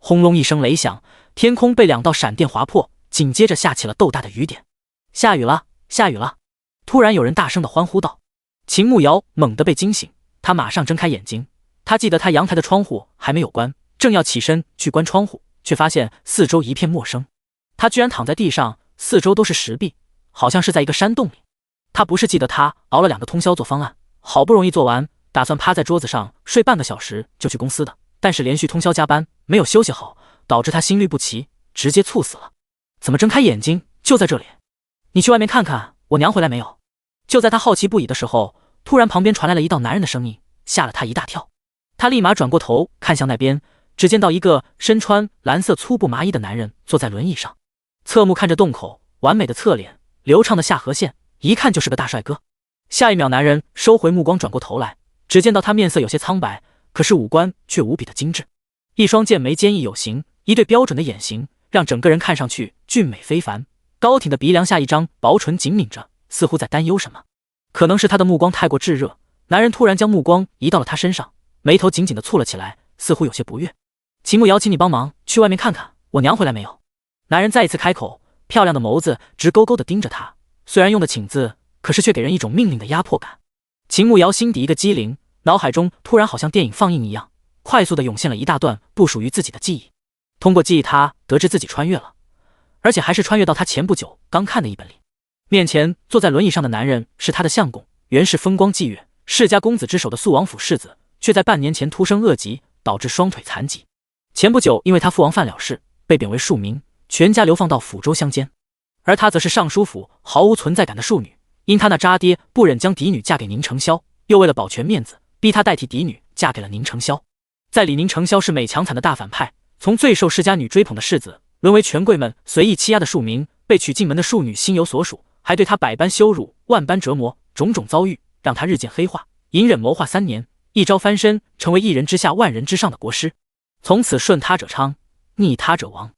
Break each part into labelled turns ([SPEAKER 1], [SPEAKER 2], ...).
[SPEAKER 1] 轰隆一声雷响，天空被2道闪电划破，紧接着下起了豆大的雨点。下雨了，下雨了！突然有人大声地欢呼道。秦慕瑶猛地被惊醒，他马上睁开眼睛。他记得他阳台的窗户还没有关，正要起身去关窗户，却发现四周一片陌生。他居然躺在地上，四周都是石壁，好像是在一个山洞里。他不是记得他熬了2个通宵做方案，好不容易做完，打算趴在桌子上睡半个小时就去公司的，但是连续通宵加班，没有休息好，导致他心律不齐，直接猝死了。怎么睁开眼睛就在这里？你去外面看看，我娘回来没有？就在他好奇不已的时候，突然旁边传来了一道男人的声音，吓了他一大跳。他立马转过头看向那边，只见到一个身穿蓝色粗布麻衣的男人坐在轮椅上，侧目看着洞口，完美的侧脸，流畅的下颌线，一看就是个大帅哥。下一秒，男人收回目光，转过头来，只见到他面色有些苍白，可是五官却无比的精致，一双剑眉坚毅有型，一对标准的眼型，让整个人看上去俊美非凡。高挺的鼻梁下一张薄唇紧抿着，似乎在担忧什么。可能是他的目光太过炙热，男人突然将目光移到了他身上，眉头紧紧地蹙了起来，似乎有些不悦。秦慕瑶，请你帮忙去外面看看，我娘回来没有？男人再一次开口，漂亮的眸子直勾勾地盯着他，虽然用的请字，可是却给人一种命令的压迫感。秦慕瑶心底一个机灵，脑海中突然好像电影放映一样，快速地涌现了一大段不属于自己的记忆。通过记忆，他得知自己穿越了，而且还是穿越到他前不久刚看的一本里。面前坐在轮椅上的男人是他的相公，原是风光霁月、世家公子之首的肃王府世子，却在半年前突生恶疾，导致双腿残疾。前不久因为他父王犯了事，被贬为庶民，全家流放到抚州乡间。而他则是尚书府毫无存在感的庶女，因他那渣爹不忍将嫡女嫁给宁承霄，又为了保全面子，逼他代替嫡女嫁给了宁承霄。在里，宁承霄是美强惨的大反派，从最受世家女追捧的世子，沦为权贵们随意欺压的庶民，被娶进门的庶女心有所属，还对他百般羞辱，万般折磨，种种遭遇让他日渐黑化，隐忍谋划3年，一朝翻身，成为一人之下万人之上的国师。从此顺他者昌，逆他者亡。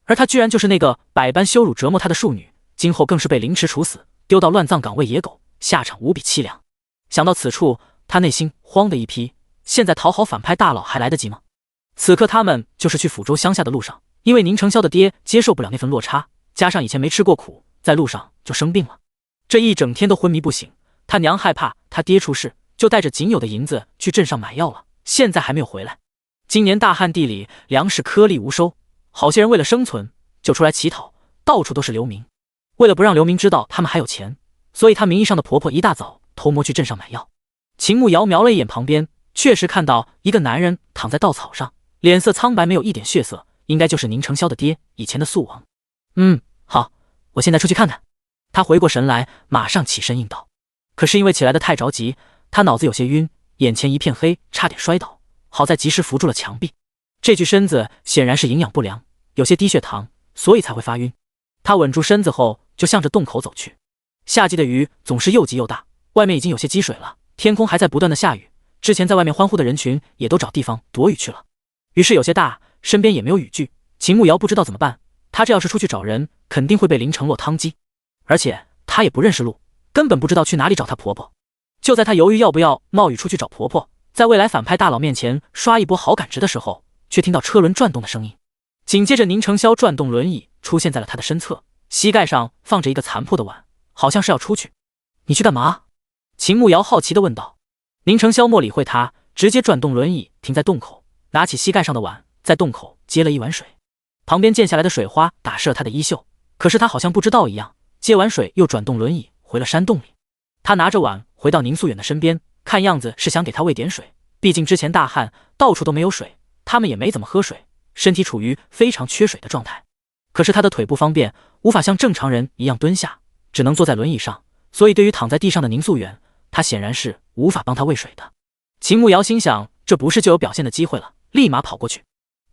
[SPEAKER 1] 而他居然就是那个百般羞辱折磨他的庶女，今后更是被凌迟处死，丢到乱葬岗喂野狗，下场无比凄凉。想到此处，他内心慌的一批，现在讨好反派大佬还来得及吗？此刻他们就是去抚州乡下的路上，因为宁承霄的爹接受不了那份落差，加上以前没吃过苦，在路上就生病了，这一整天都昏迷不醒。他娘害怕他爹出事，就带着仅有的银子去镇上买药了，现在还没有回来。今年大旱地里粮食颗粒无收，好些人为了生存就出来乞讨，到处都是流民。为了不让流民知道他们还有钱，所以他名义上的婆婆一大早偷摸去镇上买药。秦慕瑶瞄了一眼旁边，确实看到一个男人躺在稻草上，脸色苍白，没有一点血色，应该就是宁承霄的爹，以前的肃王。好，我现在出去看看。他回过神来，马上起身应道。可是因为起来的太着急，他脑子有些晕，眼前一片黑，差点摔倒，好在及时扶住了墙壁。这具身子显然是营养不良，有些低血糖，所以才会发晕。他稳住身子后，就向着洞口走去。夏季的雨总是又急又大，外面已经有些积水了，天空还在不断的下雨，之前在外面欢呼的人群也都找地方躲雨去了。雨势有些大，身边也没有雨具，秦慕瑶不知道怎么办。他这要是出去找人，肯定会被淋成落汤鸡，而且他也不认识路，根本不知道去哪里找她婆婆。就在他犹豫要不要冒雨出去找婆婆，在未来反派大佬面前刷一波好感值的时候，却听到车轮转动的声音。紧接着宁承霄转动轮椅出现在了他的身侧，膝盖上放着一个残破的碗，好像是要出去。你去干嘛？秦慕瑶好奇地问道。宁承霄莫理会他，直接转动轮椅停在洞口，拿起膝盖上的碗，在洞口接了一碗水。旁边溅下来的水花打湿了他的衣袖，可是他好像不知道一样，接完水又转动轮椅回了山洞里。他拿着碗回到宁素远的身边，看样子是想给他喂点水，毕竟之前大旱到处都没有水，他们也没怎么喝水，身体处于非常缺水的状态。可是他的腿不方便，无法像正常人一样蹲下，只能坐在轮椅上，所以对于躺在地上的宁素远，他显然是无法帮他喂水的。秦慕瑶心想，这不是就有表现的机会了，立马跑过去。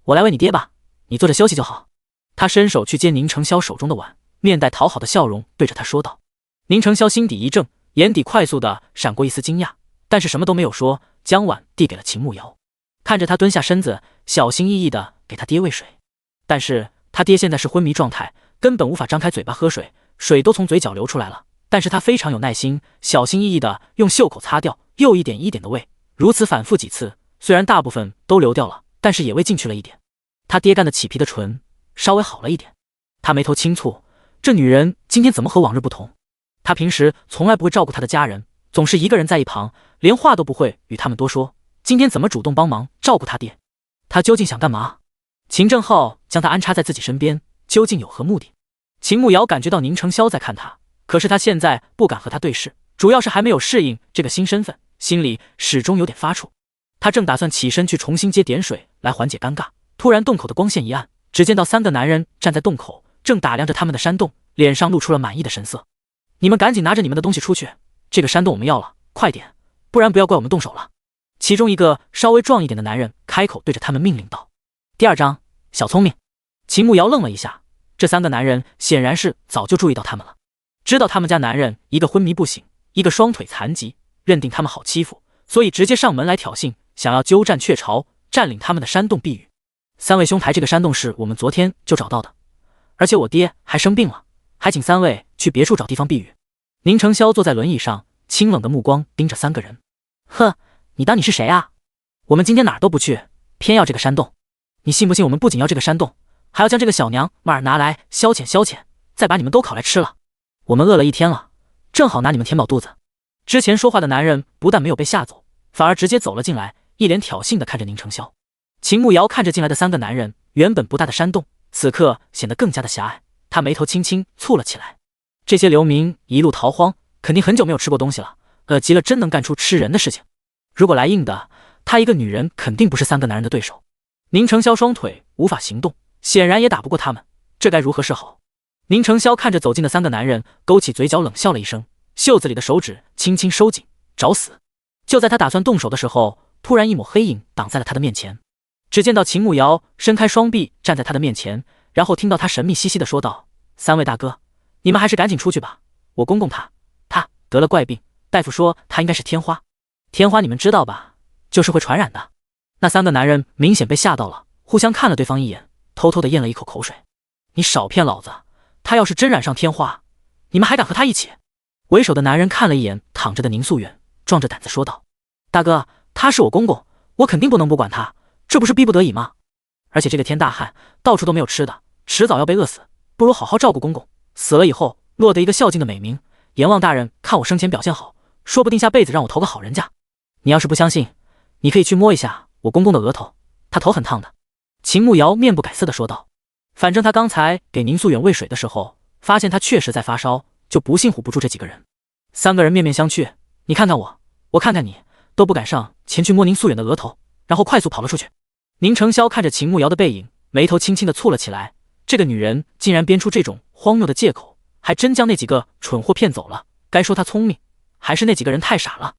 [SPEAKER 1] 我来喂你爹吧，你坐着休息就好。他伸手去接宁承霄手中的碗，面带讨好的笑容对着他说道。宁承霄心底一怔，眼底快速的闪过一丝惊讶，但是什么都没有说，将碗递给了秦慕瑶。看着他蹲下身子，小心翼翼的给他爹喂水。但是他爹现在是昏迷状态，根本无法张开嘴巴喝水，水都从嘴角流出来了。但是他非常有耐心，小心翼翼的用袖口擦掉，又一点一点的喂，如此反复几次，虽然大部分都流掉了，但是也喂进去了一点。他爹干得起皮的唇稍微好了一点。他眉头轻蹙，这女人今天怎么和往日不同？他平时从来不会照顾他的家人，总是一个人在一旁，连话都不会与他们多说。今天怎么主动帮忙照顾他爹？他究竟想干嘛？秦正浩将他安插在自己身边，究竟有何目的？秦慕瑶感觉到宁承霄在看他，可是他现在不敢和他对视，主要是还没有适应这个新身份，心里始终有点发怵。他正打算起身去重新接点水来缓解尴尬，突然洞口的光线一暗，只见到3个男人站在洞口，正打量着他们的山洞，脸上露出了满意的神色。你们赶紧拿着你们的东西出去，这个山洞我们要了，快点，不然不要怪我们动手了。其中一个稍微壮一点的男人开口对着他们命令道。第2章，小聪明。秦慕瑶愣了一下，这3个男人显然是早就注意到他们了，知道他们家男人一个昏迷不醒，一个双腿残疾，认定他们好欺负，所以直接上门来挑衅，想要鸠占鹊巢，占领他们的山洞避雨。3位兄台，这个山洞是我们昨天就找到的，而且我爹还生病了，还请3位去别处找地方避雨。宁承霄坐在轮椅上，清冷的目光盯着3个人。哼，你当你是谁啊？我们今天哪儿都不去，偏要这个山洞。你信不信我们不仅要这个山洞，还要将这个小娘们儿拿来消遣消遣，再把你们都烤来吃了。我们饿了一天了，正好拿你们填饱肚子。之前说话的男人不但没有被吓走，反而直接走了进来，一脸挑衅地看着宁承霄。秦慕瑶看着进来的3个男人，原本不大的山洞此刻显得更加的狭隘，他眉头轻轻蹙了起来。这些流民一路逃荒，肯定很久没有吃过东西了，饿极了真能干出吃人的事情。如果来硬的，他一个女人肯定不是3个男人的对手。宁承霄双腿无法行动，显然也打不过他们，这该如何是好？宁承霄看着走近的3个男人，勾起嘴角冷笑了一声，袖子里的手指轻轻收紧，找死。就在他打算动手的时候，突然一抹黑影挡在了他的面前。只见到秦慕瑶伸开双臂站在他的面前，然后听到他神秘兮兮地说道：“3位大哥，你们还是赶紧出去吧，我公公他得了怪病，大夫说他应该是天花。天花你们知道吧，就是会传染的。”那3个男人明显被吓到了，互相看了对方一眼，偷偷地咽了一口口水。你少骗老子，他要是真染上天花，你们还敢和他一起？为首的男人看了一眼躺着的宁素远，壮着胆子说道：“大哥，他是我公公，我肯定不能不管他，这不是逼不得已吗？而且这个天大旱，到处都没有吃的，迟早要被饿死，不如好好照顾公公，死了以后落得一个孝敬的美名。阎王大人看我生前表现好，说不定下辈子让我投个好人家。你要是不相信，你可以去摸一下我公公的额头，他头很烫的。”秦慕瑶面不改色地说道。反正他刚才给宁素远喂水的时候，发现他确实在发烧，就不信唬不住这几个人。3个人面面相觑，你看看我，我看看你，都不敢上前去摸宁素远的额头，然后快速跑了出去。宁承霄看着秦慕瑶的背影，眉头轻轻地蹙了起来。这个女人竟然编出这种荒谬的借口，还真将那几个蠢货骗走了。该说她聪明，还是那几个人太傻了？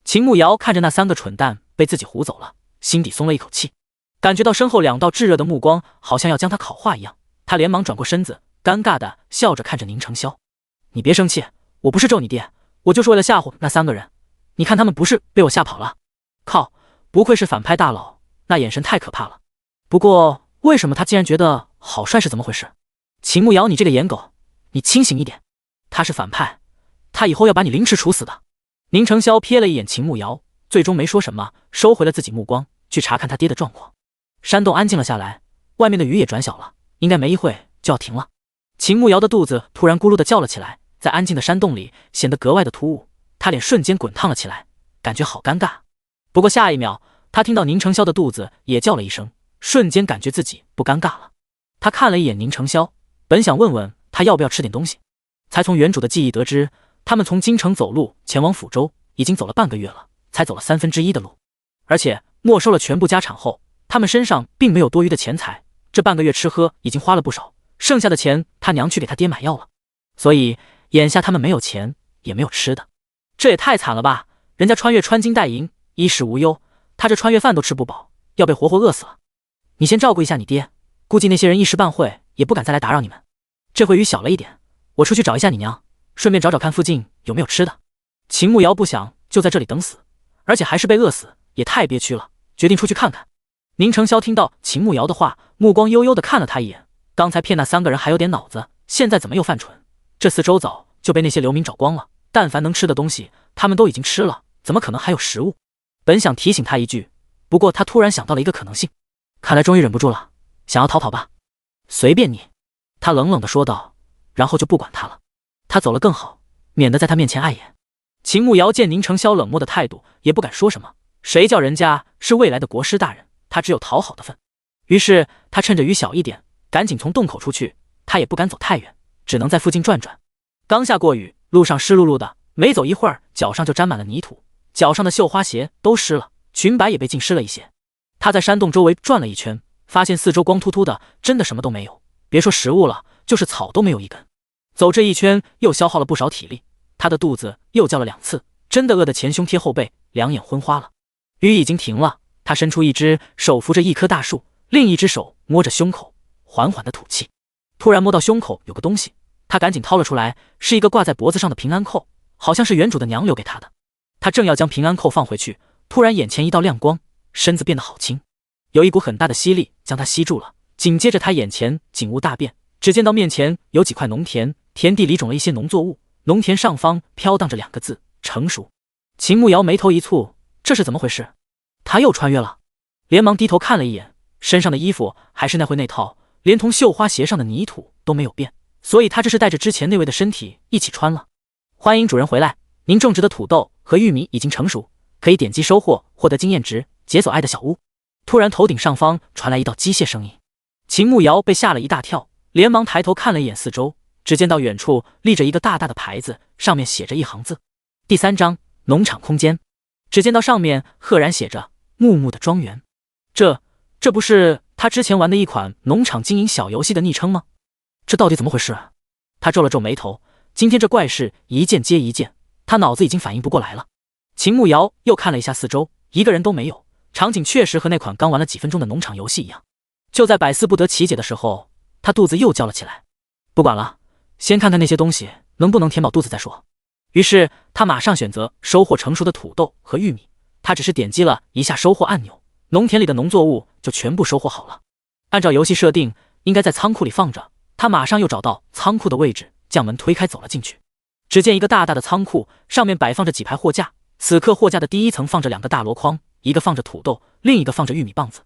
[SPEAKER 1] 秦慕瑶看着那3个蠢蛋被自己唬走了，心底松了一口气，感觉到身后2道炙热的目光好像要将他烤化一样，他连忙转过身子，尴尬地笑着看着宁承霄：“你别生气，我不是咒你爹，我就是为了吓唬那3个人。你看他们不是被我吓跑了？靠，不愧是反派大佬，那眼神太可怕了。不过为什么他竟然觉得好帅是怎么回事？秦慕瑶，你这个颜狗，你清醒一点，他是反派，他以后要把你凌迟处死的。”宁承霄瞥了一眼秦慕瑶，最终没说什么，收回了自己目光，去查看他爹的状况。山洞安静了下来，外面的雨也转小了，应该没一会就要停了。秦慕瑶的肚子突然咕噜地叫了起来，在安静的山洞里显得格外的突兀，他脸瞬间滚烫了起来，感觉好尴尬。不过下一秒，他听到宁承霄的肚子也叫了一声，瞬间感觉自己不尴尬了。他看了一眼宁承霄，本想问问他要不要吃点东西，才从原主的记忆得知，他们从京城走路前往抚州已经走了半个月了，才走了1/3的路，而且没收了全部家产后，他们身上并没有多余的钱财，这半个月吃喝已经花了不少，剩下的钱他娘去给他爹买药了，所以眼下他们没有钱也没有吃的。这也太惨了吧，人家穿越穿金戴银，衣食无忧，他这穿越饭都吃不饱，要被活活饿死了。你先照顾一下你爹，估计那些人一时半会也不敢再来打扰你们。这回雨小了一点，我出去找一下你娘，顺便找找看附近有没有吃的。秦慕瑶不想就在这里等死，而且还是被饿死，也太憋屈了，决定出去看看。宁承霄听到秦慕瑶的话，目光悠悠地看了他一眼，刚才骗那3个人还有点脑子，现在怎么又犯蠢？这4周早就被那些流民找光了，但凡能吃的东西他们都已经吃了，怎么可能还有食物？本想提醒他一句，不过他突然想到了一个可能性，看来终于忍不住了，想要逃跑吧？随便你。他冷冷地说道，然后就不管他了。他走了更好，免得在他面前碍眼。秦慕瑶见宁成霄冷漠的态度，也不敢说什么。谁叫人家是未来的国师大人，他只有讨好的份。于是他趁着雨小一点，赶紧从洞口出去。他也不敢走太远，只能在附近转转。刚下过雨，路上湿漉漉的，没走一会儿，脚上就沾满了泥土，脚上的绣花鞋都湿了，裙摆也被浸湿了一些。他在山洞周围转了一圈，发现四周光秃秃的，真的什么都没有，别说食物了，就是草都没有一根。走这一圈又消耗了不少体力，他的肚子又叫了2次，真的饿得前胸贴后背，两眼昏花了。雨已经停了，他伸出一只手扶着一棵大树，另一只手摸着胸口，缓缓地吐气。突然摸到胸口有个东西，他赶紧掏了出来，是一个挂在脖子上的平安扣，好像是原主的娘留给他的。他正要将平安扣放回去，突然眼前一道亮光，身子变得好轻，有一股很大的吸力将他吸住了。紧接着他眼前景物大变，只见到面前有几块农田，田地里种了一些农作物，农田上方飘荡着2个字：成熟。秦慕瑶眉头一蹙，这是怎么回事？他又穿越了。连忙低头看了一眼，身上的衣服还是那回那套，连同绣花鞋上的泥土都没有变，所以他这是带着之前那位的身体一起穿了。欢迎主人回来，您种植的土豆和玉米已经成熟，可以点击收获获得经验值，解锁爱的小屋。突然头顶上方传来一道机械声音，秦慕瑶被吓了一大跳，连忙抬头看了一眼四周，只见到远处立着一个大大的牌子，上面写着一行字：第3章农场空间。只见到上面赫然写着木木的庄园，这不是他之前玩的一款农场经营小游戏的昵称吗？这到底怎么回事啊？他皱了皱眉头，今天这怪事一件接一件，他脑子已经反应不过来了。秦慕瑶又看了一下四周，一个人都没有，场景确实和那款刚玩了几分钟的农场游戏一样。就在百思不得其解的时候，他肚子又叫了起来。不管了，先看看那些东西能不能填饱肚子再说。于是他马上选择收获成熟的土豆和玉米，他只是点击了一下收获按钮，农田里的农作物就全部收获好了。按照游戏设定，应该在仓库里放着，他马上又找到仓库的位置，将门推开走了进去。只见一个大大的仓库，上面摆放着几排货架，此刻货架的第一层放着2个大箩筐，一个放着土豆，另一个放着玉米棒子。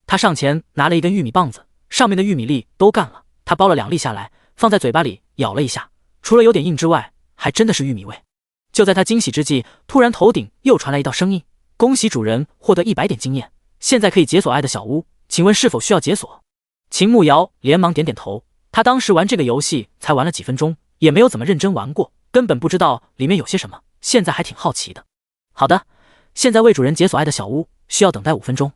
[SPEAKER 1] 他上前拿了一根玉米棒子，上面的玉米粒都干了，他剥了2粒下来，放在嘴巴里咬了一下，除了有点硬之外，还真的是玉米味。就在他惊喜之际，突然头顶又传来一道声音：恭喜主人获得100点经验，现在可以解锁爱的小屋，请问是否需要解锁？秦慕瑶连忙点点头，他当时玩这个游戏才玩了几分钟，也没有怎么认真玩过，根本不知道里面有些什么，现在还挺好奇的。好的，现在为主人解锁爱的小屋，需要等待5分钟，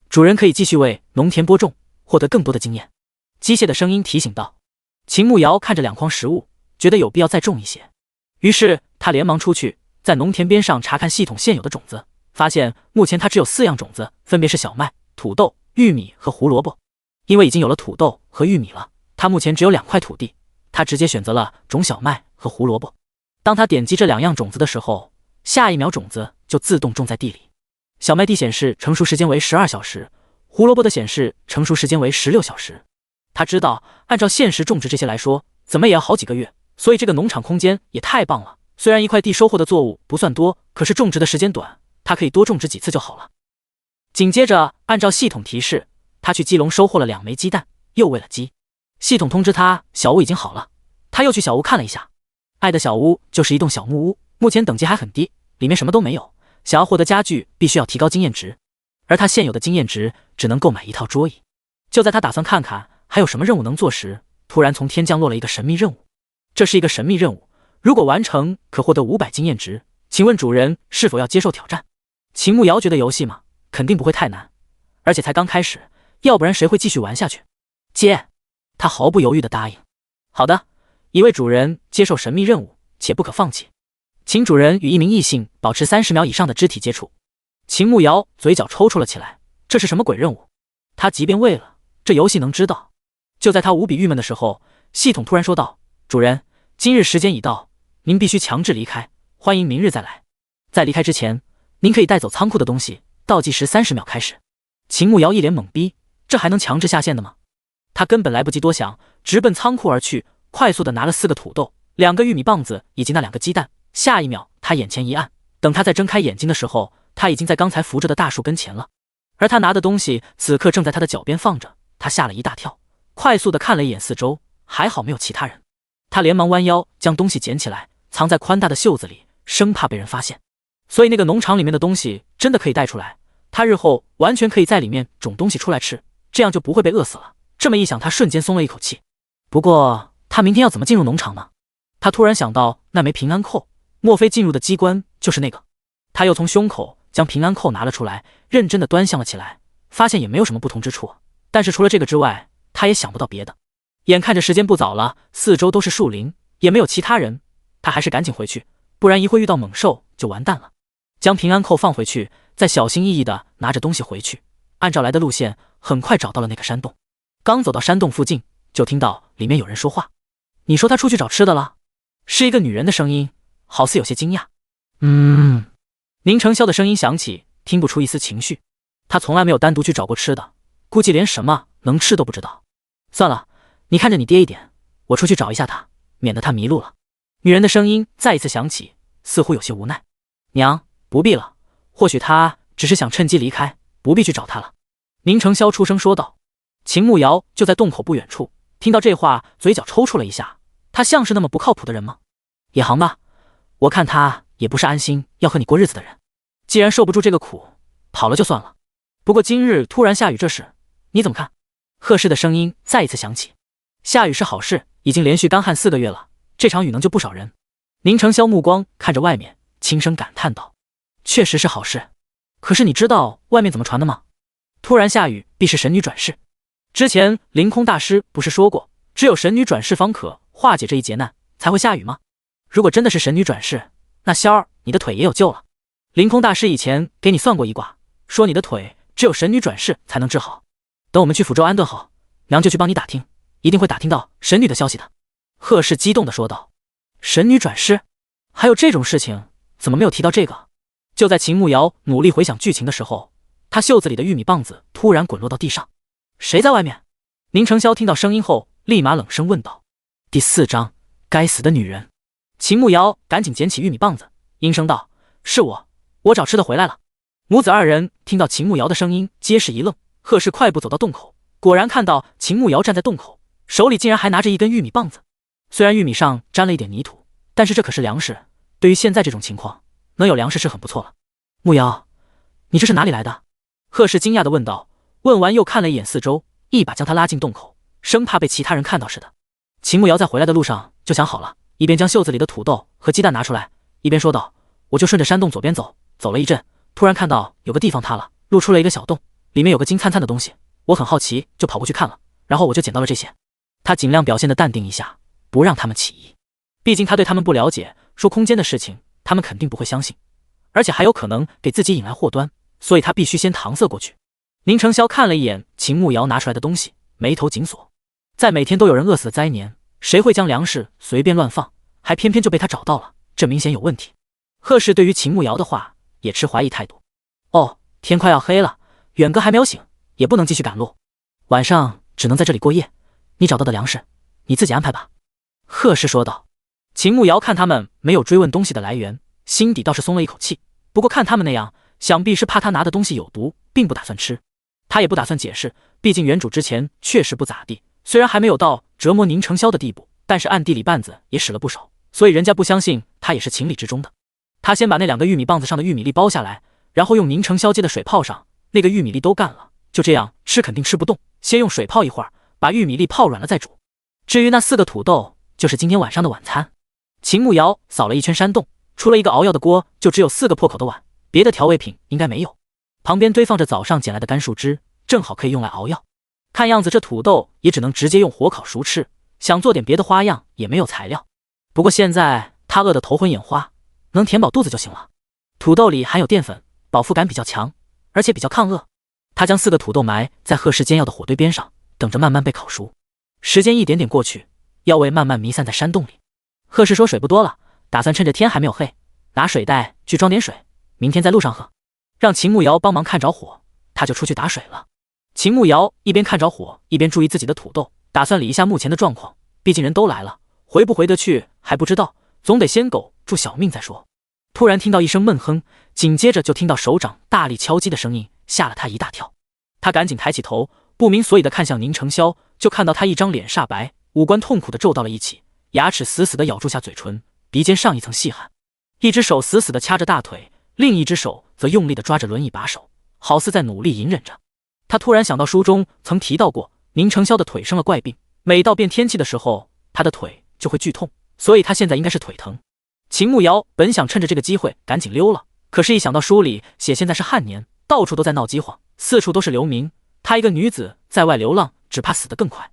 [SPEAKER 1] 主人可以继续为农田播种，获得更多的经验。机械的声音提醒道。秦慕瑶看着2筐食物，觉得有必要再种一些，于是他连忙出去，在农田边上查看系统现有的种子，发现目前他只有4样种子，分别是小麦、土豆、玉米和胡萝卜。因为已经有了土豆和玉米了，他目前只有2块土地，他直接选择了种小麦和胡萝卜。当他点击这2样种子的时候，下一秒种子就自动种在地里。小麦地显示成熟时间为12小时，胡萝卜的显示成熟时间为16小时。他知道按照现实种植这些来说，怎么也要好几个月，所以这个农场空间也太棒了。虽然1块地收获的作物不算多，可是种植的时间短，他可以多种植几次就好了。紧接着按照系统提示，他去鸡笼收获了2枚鸡蛋，又喂了鸡。系统通知他小屋已经好了，他又去小屋看了一下。爱的小屋就是一栋小木屋，目前等级还很低，里面什么都没有，想要获得家具必须要提高经验值，而他现有的经验值只能购买1套桌椅。就在他打算看看还有什么任务能做时，突然从天降落了一个神秘任务。这是一个神秘任务，如果完成可获得500经验值，请问主人是否要接受挑战？秦慕瑶觉得游戏嘛，肯定不会太难，而且才刚开始，要不然谁会继续玩下去？接，他毫不犹豫地答应。好的，一位主人接受神秘任务，且不可放弃，请主人与一名异性保持30秒以上的肢体接触。秦慕瑶嘴角抽搐了起来，这是什么鬼任务？他即便为了这游戏能知道？就在他无比郁闷的时候，系统突然说道：主人，今日时间已到，您必须强制离开，欢迎明日再来。在离开之前，您可以带走仓库的东西，倒计时30秒开始。秦慕瑶一脸懵逼，这还能强制下线的吗？他根本来不及多想，直奔仓库而去，快速的拿了4个土豆、2个玉米棒子以及那2个鸡蛋。下一秒，他眼前一暗，等他再睁开眼睛的时候，他已经在刚才扶着的大树跟前了，而他拿的东西此刻正在他的脚边放着，他吓了一大跳，快速的看了一眼四周，还好没有其他人。他连忙弯腰将东西捡起来，藏在宽大的袖子里，生怕被人发现。所以那个农场里面的东西真的可以带出来，他日后完全可以在里面种东西出来吃，这样就不会被饿死了。这么一想，他瞬间松了一口气。不过他明天要怎么进入农场呢？他突然想到那枚平安扣，莫非进入的机关就是那个？他又从胸口将平安扣拿了出来，认真的端详了起来，发现也没有什么不同之处，但是除了这个之外，他也想不到别的。眼看着时间不早了，四周都是树林，也没有其他人，他还是赶紧回去，不然一会遇到猛兽就完蛋了。将平安扣放回去，再小心翼翼地拿着东西回去，按照来的路线，很快找到了那个山洞。刚走到山洞附近，就听到里面有人说话。你说他出去找吃的了？是一个女人的声音，好似有些惊讶。宁成霄的声音响起，听不出一丝情绪。他从来没有单独去找过吃的，估计连什么能吃都不知道。算了，你看着你爹一点，我出去找一下他，免得他迷路了。女人的声音再一次响起，似乎有些无奈。娘，不必了，或许他只是想趁机离开，不必去找他了。宁成霄出声说道。秦慕瑶就在洞口不远处，听到这话，嘴角抽搐了一下。他像是那么不靠谱的人吗？也行吧，我看他也不是安心要和你过日子的人。既然受不住这个苦，跑了就算了。不过今日突然下雨这事，你怎么看？贺氏的声音再一次响起。下雨是好事，已经连续干旱4个月了，这场雨能救不少人。宁成霄目光看着外面，轻声感叹道：确实是好事，可是你知道外面怎么传的吗？突然下雨必是神女转世。之前凌空大师不是说过，只有神女转世方可化解这一劫难，才会下雨吗？如果真的是神女转世，那仙儿你的腿也有救了。凌空大师以前给你算过一卦，说你的腿只有神女转世才能治好。等我们去抚州安顿好，娘就去帮你打听，一定会打听到神女的消息的。贺氏激动地说道。神女转世？还有这种事情？怎么没有提到这个？就在秦慕瑶努力回想剧情的时候，他袖子里的玉米棒子突然滚落到地上。谁在外面？宁成霄听到声音后，立马冷声问道。第4章，该死的女人。秦慕瑶赶紧捡起玉米棒子，阴声道：是我找吃的回来了。母子2人听到秦慕瑶的声音，皆是一愣。贺氏快步走到洞口，果然看到秦慕瑶站在洞口，手里竟然还拿着一根玉米棒子。虽然玉米上沾了一点泥土，但是这可是粮食，对于现在这种情况，能有粮食是很不错了。慕瑶，你这是哪里来的？贺氏惊讶地问道。问完又看了一眼四周，一把将他拉进洞口，生怕被其他人看到似的。秦慕瑶在回来的路上就想好了，一边将袖子里的土豆和鸡蛋拿出来，一边说道：我就顺着山洞左边走，走了一阵，突然看到有个地方塌了，露出了一个小洞，里面有个金灿灿的东西，我很好奇，就跑过去看了，然后我就捡到了这些。他尽量表现得淡定一下，不让他们起疑，毕竟他对他们不了解，说空间的事情他们肯定不会相信，而且还有可能给自己引来祸端，所以他必须先搪塞过去。宁成霄看了一眼秦慕瑶拿出来的东西，眉头紧锁。在每天都有人饿死的灾年，谁会将粮食随便乱放，还偏偏就被他找到了，这明显有问题。贺氏对于秦慕瑶的话也持怀疑态度。哦，天快要黑了，远哥还没有醒，也不能继续赶路，晚上只能在这里过夜，你找到的粮食你自己安排吧。贺氏说道。秦慕瑶看他们没有追问东西的来源，心底倒是松了一口气，不过看他们那样，想必是怕他拿的东西有毒，并不打算吃。他也不打算解释，毕竟原主之前确实不咋地，虽然还没有到折磨宁成霄的地步，但是暗地里绊子也使了不少，所以人家不相信他也是情理之中的。他先把那2个玉米棒子上的玉米粒剥下来，然后用宁成霄接的水泡上，那个玉米粒都干了，就这样吃肯定吃不动，先用水泡一会儿，把玉米粒泡软了再煮。至于那4个土豆，就是今天晚上的晚餐。秦慕瑶扫了一圈山洞，除了一个熬药的锅，就只有4个破口的碗，别的调味品应该没有。旁边堆放着早上捡来的干树枝，正好可以用来熬药。看样子这土豆也只能直接用火烤熟吃，想做点别的花样也没有材料。不过现在他饿得头昏眼花，能填饱肚子就行了。土豆里含有淀粉，饱腹感比较强，而且比较抗饿。他将4个土豆埋在贺氏煎药的火堆边上，等着慢慢被烤熟。时间一点点过去，药味慢慢弥散在山洞里。贺氏说水不多了，打算趁着天还没有黑，拿水袋去装点水，明天在路上喝。让秦慕瑶帮忙看着火，他就出去打水了。秦慕瑶一边看着火，一边注意自己的土豆，打算理一下目前的状况，毕竟人都来了，回不回得去还不知道，总得先苟住小命再说。突然听到一声闷哼，紧接着就听到手掌大力敲击的声音，吓了他一大跳。他赶紧抬起头，不明所以的看向宁承霄，就看到他一张脸煞白，五官痛苦的皱到了一起，牙齿死死的咬住下嘴唇，鼻尖上一层细汗，一只手死死的掐着大腿，另一只手则用力的抓着轮椅把手，好似在努力隐忍着。他突然想到书中曾提到过，宁承霄的腿生了怪病，每到变天气的时候，他的腿就会剧痛，所以他现在应该是腿疼。秦慕瑶本想趁着这个机会赶紧溜了，可是一想到书里写现在是旱年，到处都在闹饥荒，四处都是流民，她一个女子在外流浪，只怕死得更快。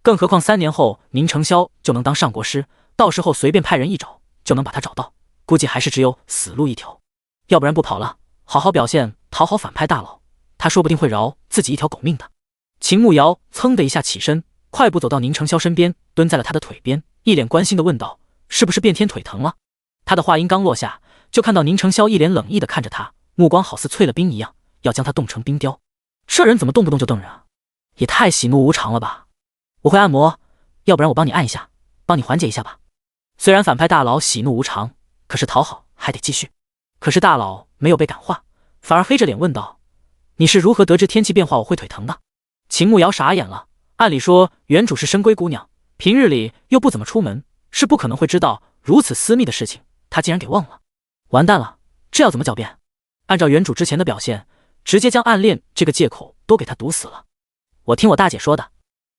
[SPEAKER 1] 更何况3年后宁承霄就能当上国师，到时候随便派人一找就能把他找到，估计还是只有死路一条。要不然不跑了，好好表现，讨好反派大佬，他说不定会饶自己一条狗命的。秦慕瑶噌的一下起身，快步走到宁承霄身边，蹲在了他的腿边，一脸关心的问道：是不是变天腿疼了？他的话音刚落下，就看到宁承霄一脸冷意的看着他，目光好似淬了冰一样，要将他冻成冰雕。这人怎么动不动就瞪人啊？也太喜怒无常了吧！我会按摩，要不然我帮你按一下，帮你缓解一下吧。虽然反派大佬喜怒无常，可是讨好还得继续。可是大佬没有被感化，反而黑着脸问道：你是如何得知天气变化我会腿疼的？秦慕瑶傻眼了，按理说原主是深闺姑娘，平日里又不怎么出门，是不可能会知道如此私密的事情，她竟然给忘了。完蛋了，这要怎么狡辩？按照原主之前的表现，直接将暗恋这个借口都给他堵死了。我听我大姐说的。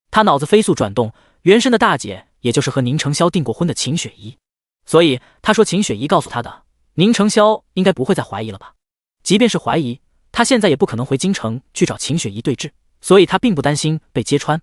[SPEAKER 1] 他脑子飞速转动，原身的大姐也就是和宁承霄订过婚的秦雪怡，所以他说秦雪怡告诉他的，宁承霄应该不会再怀疑了吧？即便是怀疑，他现在也不可能回京城去找秦雪怡对峙，所以他并不担心被揭穿。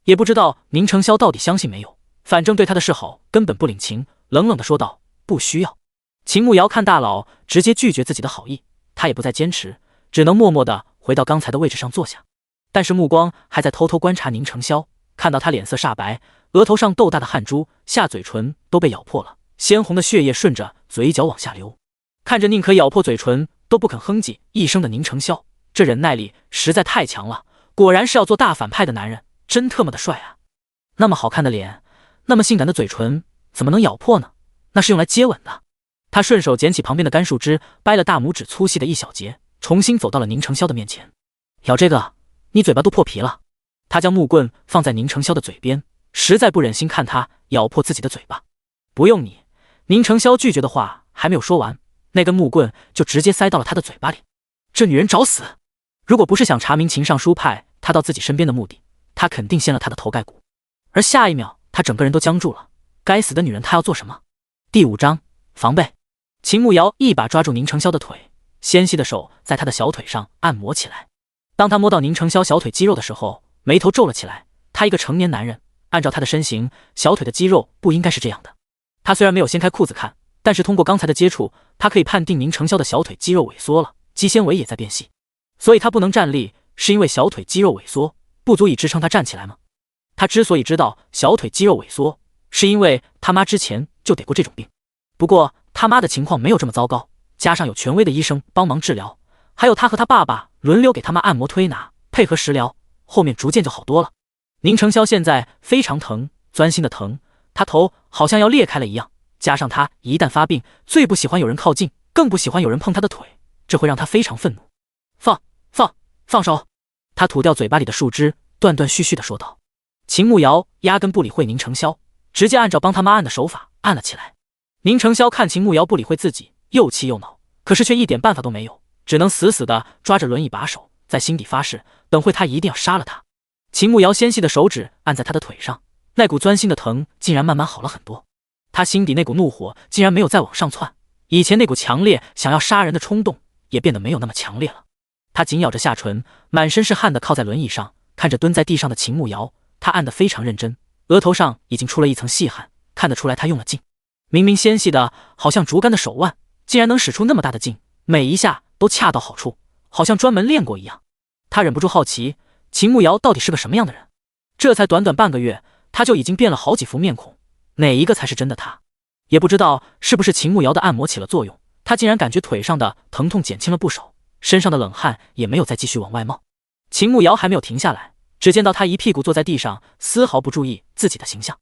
[SPEAKER 1] 也不知道宁承霄到底相信没有，反正对他的示好根本不领情，冷冷的说道：不需要。秦慕瑶看大佬直接拒绝自己的好意，他也不再坚持，只能默默地回到刚才的位置上坐下，但是目光还在偷偷观察宁承霄，看到他脸色煞白，额头上豆大的汗珠，下嘴唇都被咬破了，鲜红的血液顺着嘴角往下流。看着宁可咬破嘴唇都不肯哼唧一声的宁承霄，这忍耐力实在太强了，果然是要做大反派的男人，真特么的帅啊！那么好看的脸，那么性感的嘴唇，怎么能咬破呢？那是用来接吻的。他顺手捡起旁边的干树枝，掰了大拇指粗细的一小截，重新走到了宁承霄的面前。咬这个，你嘴巴都破皮了。他将木棍放在宁承霄的嘴边，实在不忍心看他咬破自己的嘴巴。不用你。宁承霄拒绝的话还没有说完，那根木棍就直接塞到了他的嘴巴里。这女人找死！如果不是想查明秦尚书派他到自己身边的目的，他肯定掀了他的头盖骨。而下一秒，他整个人都僵住了。该死的女人，她要做什么？第5章防备。秦慕瑶一把抓住宁承霄的腿，纤细的手在他的小腿上按摩起来。当他摸到宁承霄小腿肌肉的时候，眉头皱了起来。他一个成年男人，按照他的身形，小腿的肌肉不应该是这样的。他虽然没有掀开裤子看，但是通过刚才的接触，他可以判定宁承霄的小腿肌肉萎缩了，肌纤维也在变细。所以他不能站立，是因为小腿肌肉萎缩，不足以支撑他站起来吗？他之所以知道小腿肌肉萎缩，是因为他妈之前就得过这种病。不过他妈的情况没有这么糟糕，加上有权威的医生帮忙治疗，还有他和他爸爸轮流给他妈按摩推拿，配合食疗，后面逐渐就好多了。宁承霄现在非常疼，钻心的疼，他头好像要裂开了一样，加上他一旦发病，最不喜欢有人靠近，更不喜欢有人碰他的腿，这会让他非常愤怒。放手！他吐掉嘴巴里的树枝，断断续续地说道。秦慕瑶压根不理会宁承霄，直接按照帮他妈按的手法按了起来。宁承霄看秦慕瑶不理会自己，又气又恼，可是却一点办法都没有，只能死死地抓着轮椅把手，在心底发誓，等会他一定要杀了他。秦慕瑶纤细的手指按在他的腿上，那股钻心的疼竟然慢慢好了很多。他心底那股怒火竟然没有再往上窜，以前那股强烈想要杀人的冲动也变得没有那么强烈了。他紧咬着下唇，满身是汗的靠在轮椅上，看着蹲在地上的秦慕瑶，他按得非常认真，额头上已经出了一层细汗，看得出来他用了劲。明明纤细的好像竹竿的手腕，竟然能使出那么大的劲，每一下都恰到好处，好像专门练过一样。他忍不住好奇，秦慕瑶到底是个什么样的人？这才短短半个月，他就已经变了好几副面孔，哪一个才是真的他？也不知道是不是秦慕瑶的按摩起了作用，他竟然感觉腿上的疼痛减轻了不少，身上的冷汗也没有再继续往外冒。秦慕瑶还没有停下来，只见到他一屁股坐在地上，丝毫不注意自己的形象，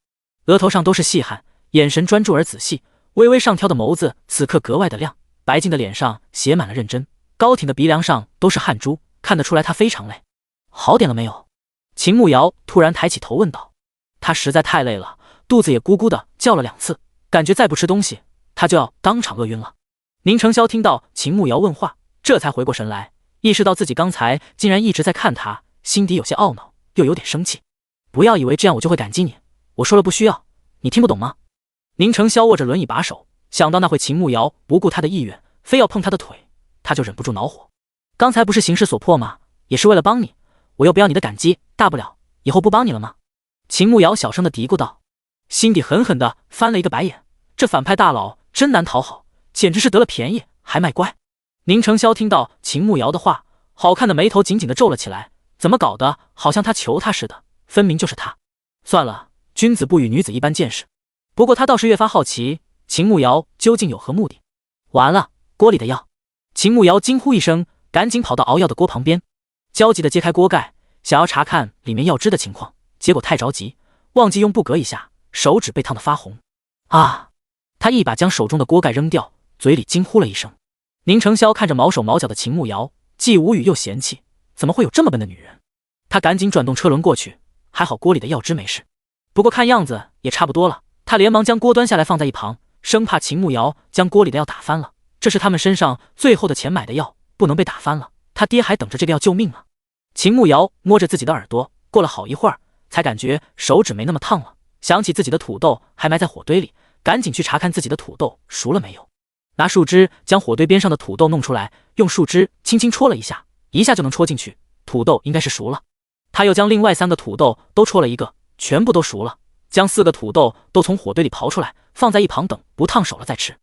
[SPEAKER 1] 额头上都是细汗，眼神专注而仔细，微微上挑的眸子此刻格外的亮，白净的脸上写满了认真，高挺的鼻梁上都是汗珠，看得出来他非常累。好点了没有？秦慕瑶突然抬起头问道。他实在太累了，肚子也咕咕的叫了2次，感觉再不吃东西，他就要当场饿晕了。宁承霄听到秦慕瑶问话，这才回过神来，意识到自己刚才竟然一直在看他，心底有些懊恼，又有点生气。不要以为这样我就会感激你，我说了不需要，你听不懂吗？宁承霄握着轮椅把手，想到那会秦慕瑶不顾他的意愿，非要碰他的腿，他就忍不住恼火。刚才不是形势所迫吗？也是为了帮你，我又不要你的感激，大不了以后不帮你了吗？秦慕瑶小声的嘀咕道，心底狠狠的翻了一个白眼，这反派大佬真难讨好，简直是得了便宜还卖乖。宁承霄听到秦慕瑶的话，好看的眉头紧紧的皱了起来，怎么搞的，好像他求他似的，分明就是他。算了，君子不与女子一般见识。不过他倒是越发好奇，秦慕瑶究竟有何目的。完了，锅里的药！秦慕瑶惊呼一声，赶紧跑到熬药的锅旁边，焦急的揭开锅盖，想要查看里面药汁的情况，结果太着急，忘记用布隔一下，手指被烫得发红。啊！他一把将手中的锅盖扔掉，嘴里惊呼了一声。宁承霄看着毛手毛脚的秦慕瑶，既无语又嫌弃，怎么会有这么笨的女人？他赶紧转动车轮过去，还好锅里的药汁没事，不过看样子也差不多了。他连忙将锅端下来放在一旁，生怕秦慕瑶将锅里的药打翻了，这是他们身上最后的钱买的药，不能被打翻了，他爹还等着这个药救命呢。秦慕瑶摸着自己的耳朵，过了好一会儿才感觉手指没那么烫了，想起自己的土豆还埋在火堆里，赶紧去查看自己的土豆熟了没有。拿树枝将火堆边上的土豆弄出来，用树枝轻轻戳了一下，一下就能戳进去，土豆应该是熟了。他又将另外3个土豆都戳了一个，全部都熟了，将4个土豆都从火堆里刨出来，放在一旁等不烫手了再吃。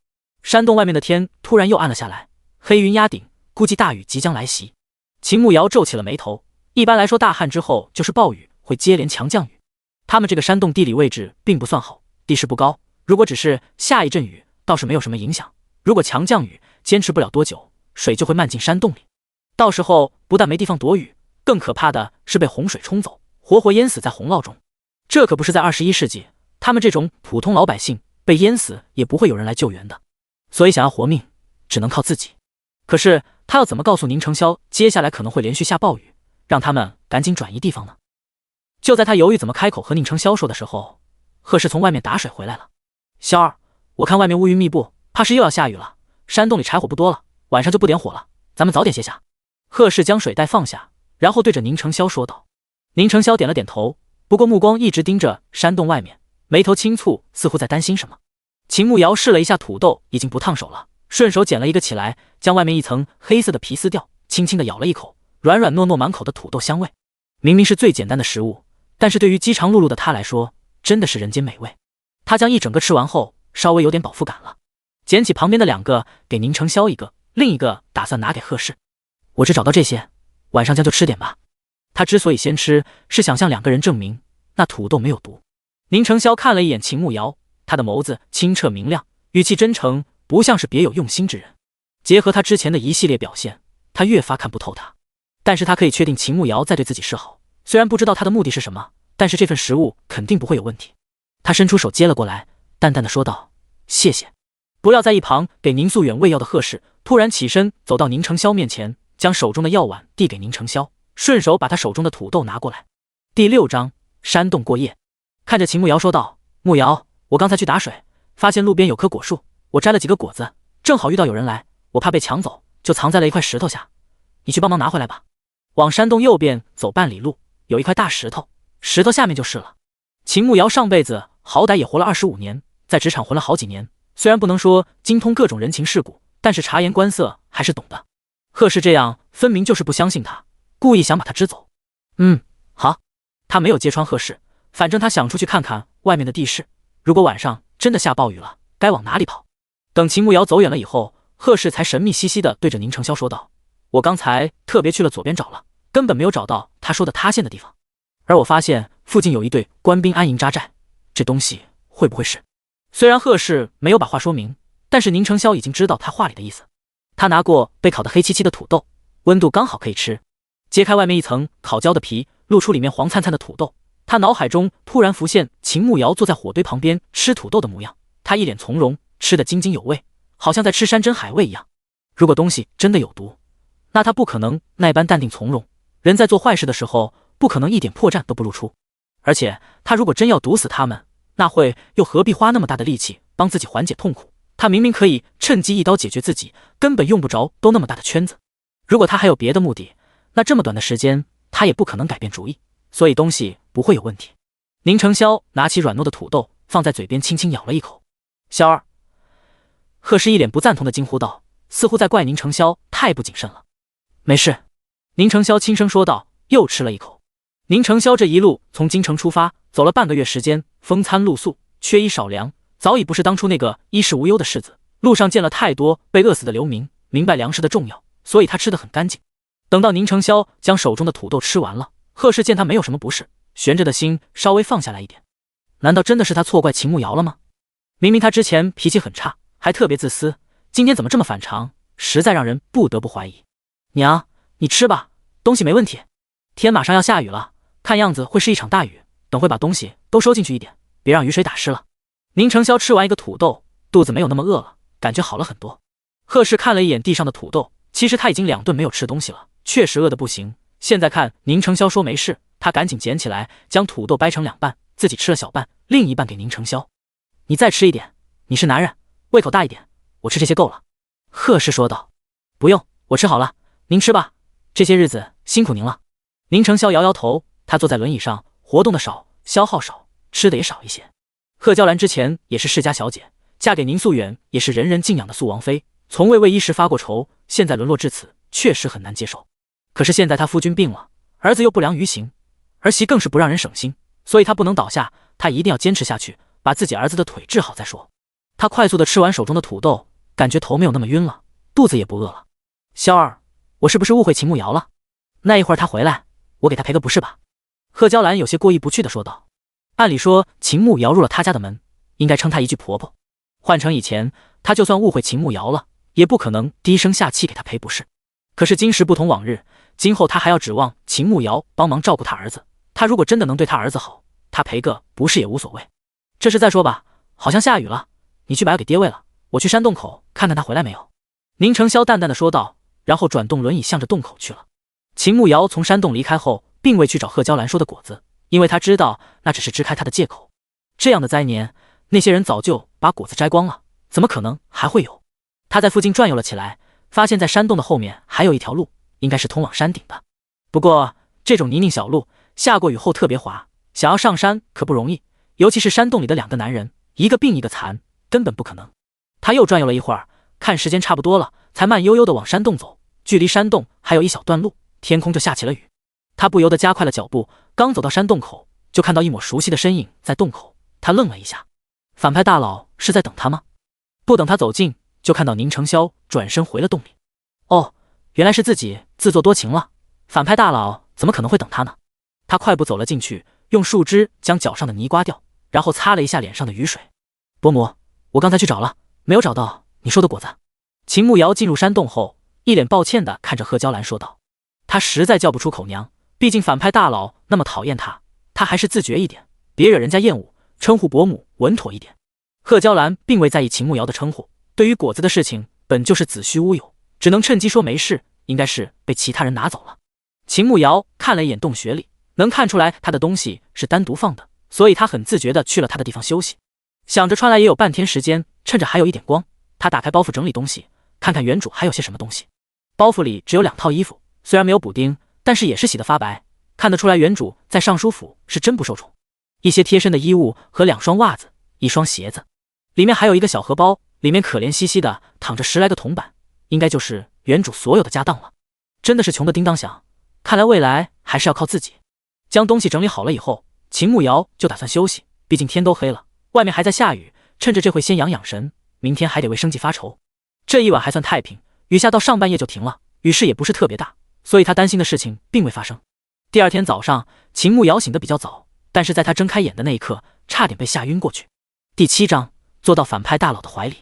[SPEAKER 1] 山洞外面的天突然又暗了下来，黑云压顶，估计大雨即将来袭。秦慕瑶皱起了眉头，一般来说大旱之后就是暴雨，会接连强降雨。他们这个山洞地理位置并不算好，地势不高，如果只是下一阵雨倒是没有什么影响，如果强降雨坚持不了多久，水就会漫进山洞里，到时候不但没地方躲雨，更可怕的是被洪水冲走，活活淹死在洪涝中。这可不是在21世纪，他们这种普通老百姓被淹死也不会有人来救援的，所以想要活命只能靠自己。可是他要怎么告诉宁承霄接下来可能会连续下暴雨，让他们赶紧转移地方呢？就在他犹豫怎么开口和宁承霄说的时候，贺氏从外面打水回来了。霄儿，我看外面乌云密布，怕是又要下雨了，山洞里柴火不多了，晚上就不点火了，咱们早点歇下。贺氏将水袋放下，然后对着宁承霄说道。宁承霄点了点头，不过目光一直盯着山洞外面，眉头轻蹙，似乎在担心什么。秦慕瑶试了一下土豆，已经不烫手了，顺手捡了一个起来，将外面一层黑色的皮撕掉，轻轻地咬了一口，软软糯糯满口的土豆香味。明明是最简单的食物，但是对于饥肠辘辘的他来说，真的是人间美味。他将一整个吃完后，稍微有点饱腹感了，捡起旁边的2个给宁承霄一个，另一个打算拿给贺氏。我只找到这些，晚上将就吃点吧。他之所以先吃，是想向2个人证明那土豆没有毒。宁承霄看了一眼秦慕瑶，他的眸子清澈明亮，语气真诚，不像是别有用心之人。结合他之前的一系列表现，他越发看不透他。但是他可以确定秦慕瑶在对自己示好，虽然不知道他的目的是什么，但是这份食物肯定不会有问题。他伸出手接了过来，淡淡的说道：谢谢。不料在一旁给宁素远喂药的贺氏突然起身走到宁承霄面前，将手中的药碗递给宁承霄，顺手把他手中的土豆拿过来。第6章山洞过夜。看着秦慕瑶说道：慕瑶，我刚才去打水，发现路边有棵果树，我摘了几个果子，正好遇到有人来，我怕被抢走，就藏在了一块石头下，你去帮忙拿回来吧。往山洞右边走半里路，有一块大石头，石头下面就是了。秦慕瑶上辈子好歹也活了25年，在职场混了好几年，虽然不能说精通各种人情世故，但是察言观色还是懂的。贺氏这样分明就是不相信他，故意想把他支走。好。他没有揭穿贺氏，反正他想出去看看外面的地势，如果晚上真的下暴雨了，该往哪里跑。等秦慕瑶走远了以后，贺氏才神秘兮兮地对着宁承霄说道：我刚才特别去了左边找了，根本没有找到他说的塌陷的地方，而我发现附近有一队官兵安营扎寨，这东西会不会是……虽然贺氏没有把话说明，但是宁承霄已经知道他话里的意思。他拿过被烤得黑漆漆的土豆，温度刚好可以吃，揭开外面一层烤焦的皮，露出里面黄灿灿的土豆。他脑海中突然浮现秦慕瑶坐在火堆旁边吃土豆的模样，他一脸从容，吃得津津有味，好像在吃山珍海味一样。如果东西真的有毒，那他不可能那般淡定从容。人在做坏事的时候，不可能一点破绽都不露出。而且他如果真要毒死他们，那会又何必花那么大的力气帮自己缓解痛苦？他明明可以趁机一刀解决自己，根本用不着兜那么大的圈子。如果他还有别的目的，那这么短的时间他也不可能改变主意，所以东西不会有问题。宁承霄拿起软糯的土豆放在嘴边，轻轻咬了一口。萧儿，贺氏一脸不赞同的惊呼道，似乎在怪宁承霄太不谨慎了。没事，宁承霄轻声说道，又吃了一口。宁承霄这一路从京城出发，走了半个月时间，风餐露宿，缺衣少粮，早已不是当初那个衣食无忧的世子。路上见了太多被饿死的流民，明白粮食的重要，所以他吃得很干净。等到宁承霄将手中的土豆吃完了，贺氏见他没有什么不适，悬着的心稍微放下来一点。难道真的是他错怪秦慕瑶了吗？明明他之前脾气很差，还特别自私，今天怎么这么反常，实在让人不得不怀疑。娘，你吃吧，东西没问题。天马上要下雨了，看样子会是一场大雨，等会把东西都收进去一点，别让雨水打湿了。宁承霄吃完一个土豆，肚子没有那么饿了，感觉好了很多。贺氏看了一眼地上的土豆，其实他已经2顿没有吃东西了，确实饿得不行。现在看宁承霄说没事，他赶紧捡起来，将土豆掰成2半，自己吃了小半，另一半给宁承霄。你再吃一点，你是男人，胃口大一点，我吃这些够了。贺氏说道。不用，我吃好了，您吃吧，这些日子辛苦您了。宁承霄摇摇头，他坐在轮椅上，活动的少，消耗少，吃的也少一些。贺娇兰之前也是世家小姐，嫁给宁素远也是人人敬仰的素王妃，从未为衣食发过愁，现在沦落至此，确实很难接受。可是现在他夫君病了，儿子又不良于行，儿媳更是不让人省心，所以他不能倒下，他一定要坚持下去，把自己儿子的腿治好再说。他快速的吃完手中的土豆，感觉头没有那么晕了，肚子也不饿了。萧儿，我是不是误会秦慕瑶了？那一会儿他回来，我给他赔个不是吧？贺娇兰有些过意不去的说道。按理说秦慕瑶入了他家的门，应该称他一句婆婆，换成以前，他就算误会秦慕瑶了，也不可能低声下气给他赔不是。可是今时不同往日，今后他还要指望秦慕瑶帮忙照顾他儿子，他如果真的能对他儿子好，他赔个不是也无所谓。这事再说吧，好像下雨了，你去把药给爹喂了，我去山洞口看看他回来没有。宁承霄淡淡的说道，然后转动轮椅向着洞口去了。秦慕瑶从山洞离开后，并未去找贺娇兰说的果子，因为他知道那只是支开他的借口。这样的灾年，那些人早就把果子摘光了，怎么可能还会有？他在附近转悠了起来，发现在山洞的后面还有一条路，应该是通往山顶的。不过这种泥泞小路，下过雨后特别滑，想要上山可不容易，尤其是山洞里的2个男人，一个病一个残，根本不可能。他又转悠了一会儿，看时间差不多了，才慢悠悠地往山洞走。距离山洞还有一小段路，天空就下起了雨。他不由得加快了脚步，刚走到山洞口，就看到一抹熟悉的身影在洞口。他愣了一下，反派大佬是在等他吗？不等他走近，就看到宁承霄转身回了洞里。哦，原来是自己自作多情了，反派大佬怎么可能会等他呢？他快步走了进去，用树枝将脚上的泥刮掉，然后擦了一下脸上的雨水。伯母，我刚才去找了，没有找到你说的果子。秦慕瑶进入山洞后，一脸抱歉地看着贺娇兰说道。他实在叫不出口娘，毕竟反派大佬那么讨厌他，他还是自觉一点，别惹人家厌恶，称呼伯母稳妥一点。贺娇兰并未在意秦慕瑶的称呼，对于果子的事情本就是子虚乌有，只能趁机说没事，应该是被其他人拿走了。秦慕瑶看了一眼洞穴里，能看出来他的东西是单独放的，所以他很自觉地去了他的地方休息。想着穿来也有半天时间，趁着还有一点光，他打开包袱整理东西，看看原主还有些什么东西。包袱里只有2套衣服，虽然没有补丁，但是也是洗得发白，看得出来原主在尚书府是真不受宠。一些贴身的衣物和2双袜子，1双鞋子，里面还有一个小荷包，里面可怜兮兮的躺着10来个铜板，应该就是原主所有的家当了。真的是穷的叮当响，看来未来还是要靠自己。将东西整理好了以后，秦慕瑶就打算休息，毕竟天都黑了，外面还在下雨，趁着这会先养养神，明天还得为生计发愁。这一晚还算太平，雨下到上半夜就停了，雨势也不是特别大，所以他担心的事情并未发生。第2天早上，秦慕瑶醒得比较早，但是在他睁开眼的那一刻，差点被吓晕过去。第7章，坐到反派大佬的怀里。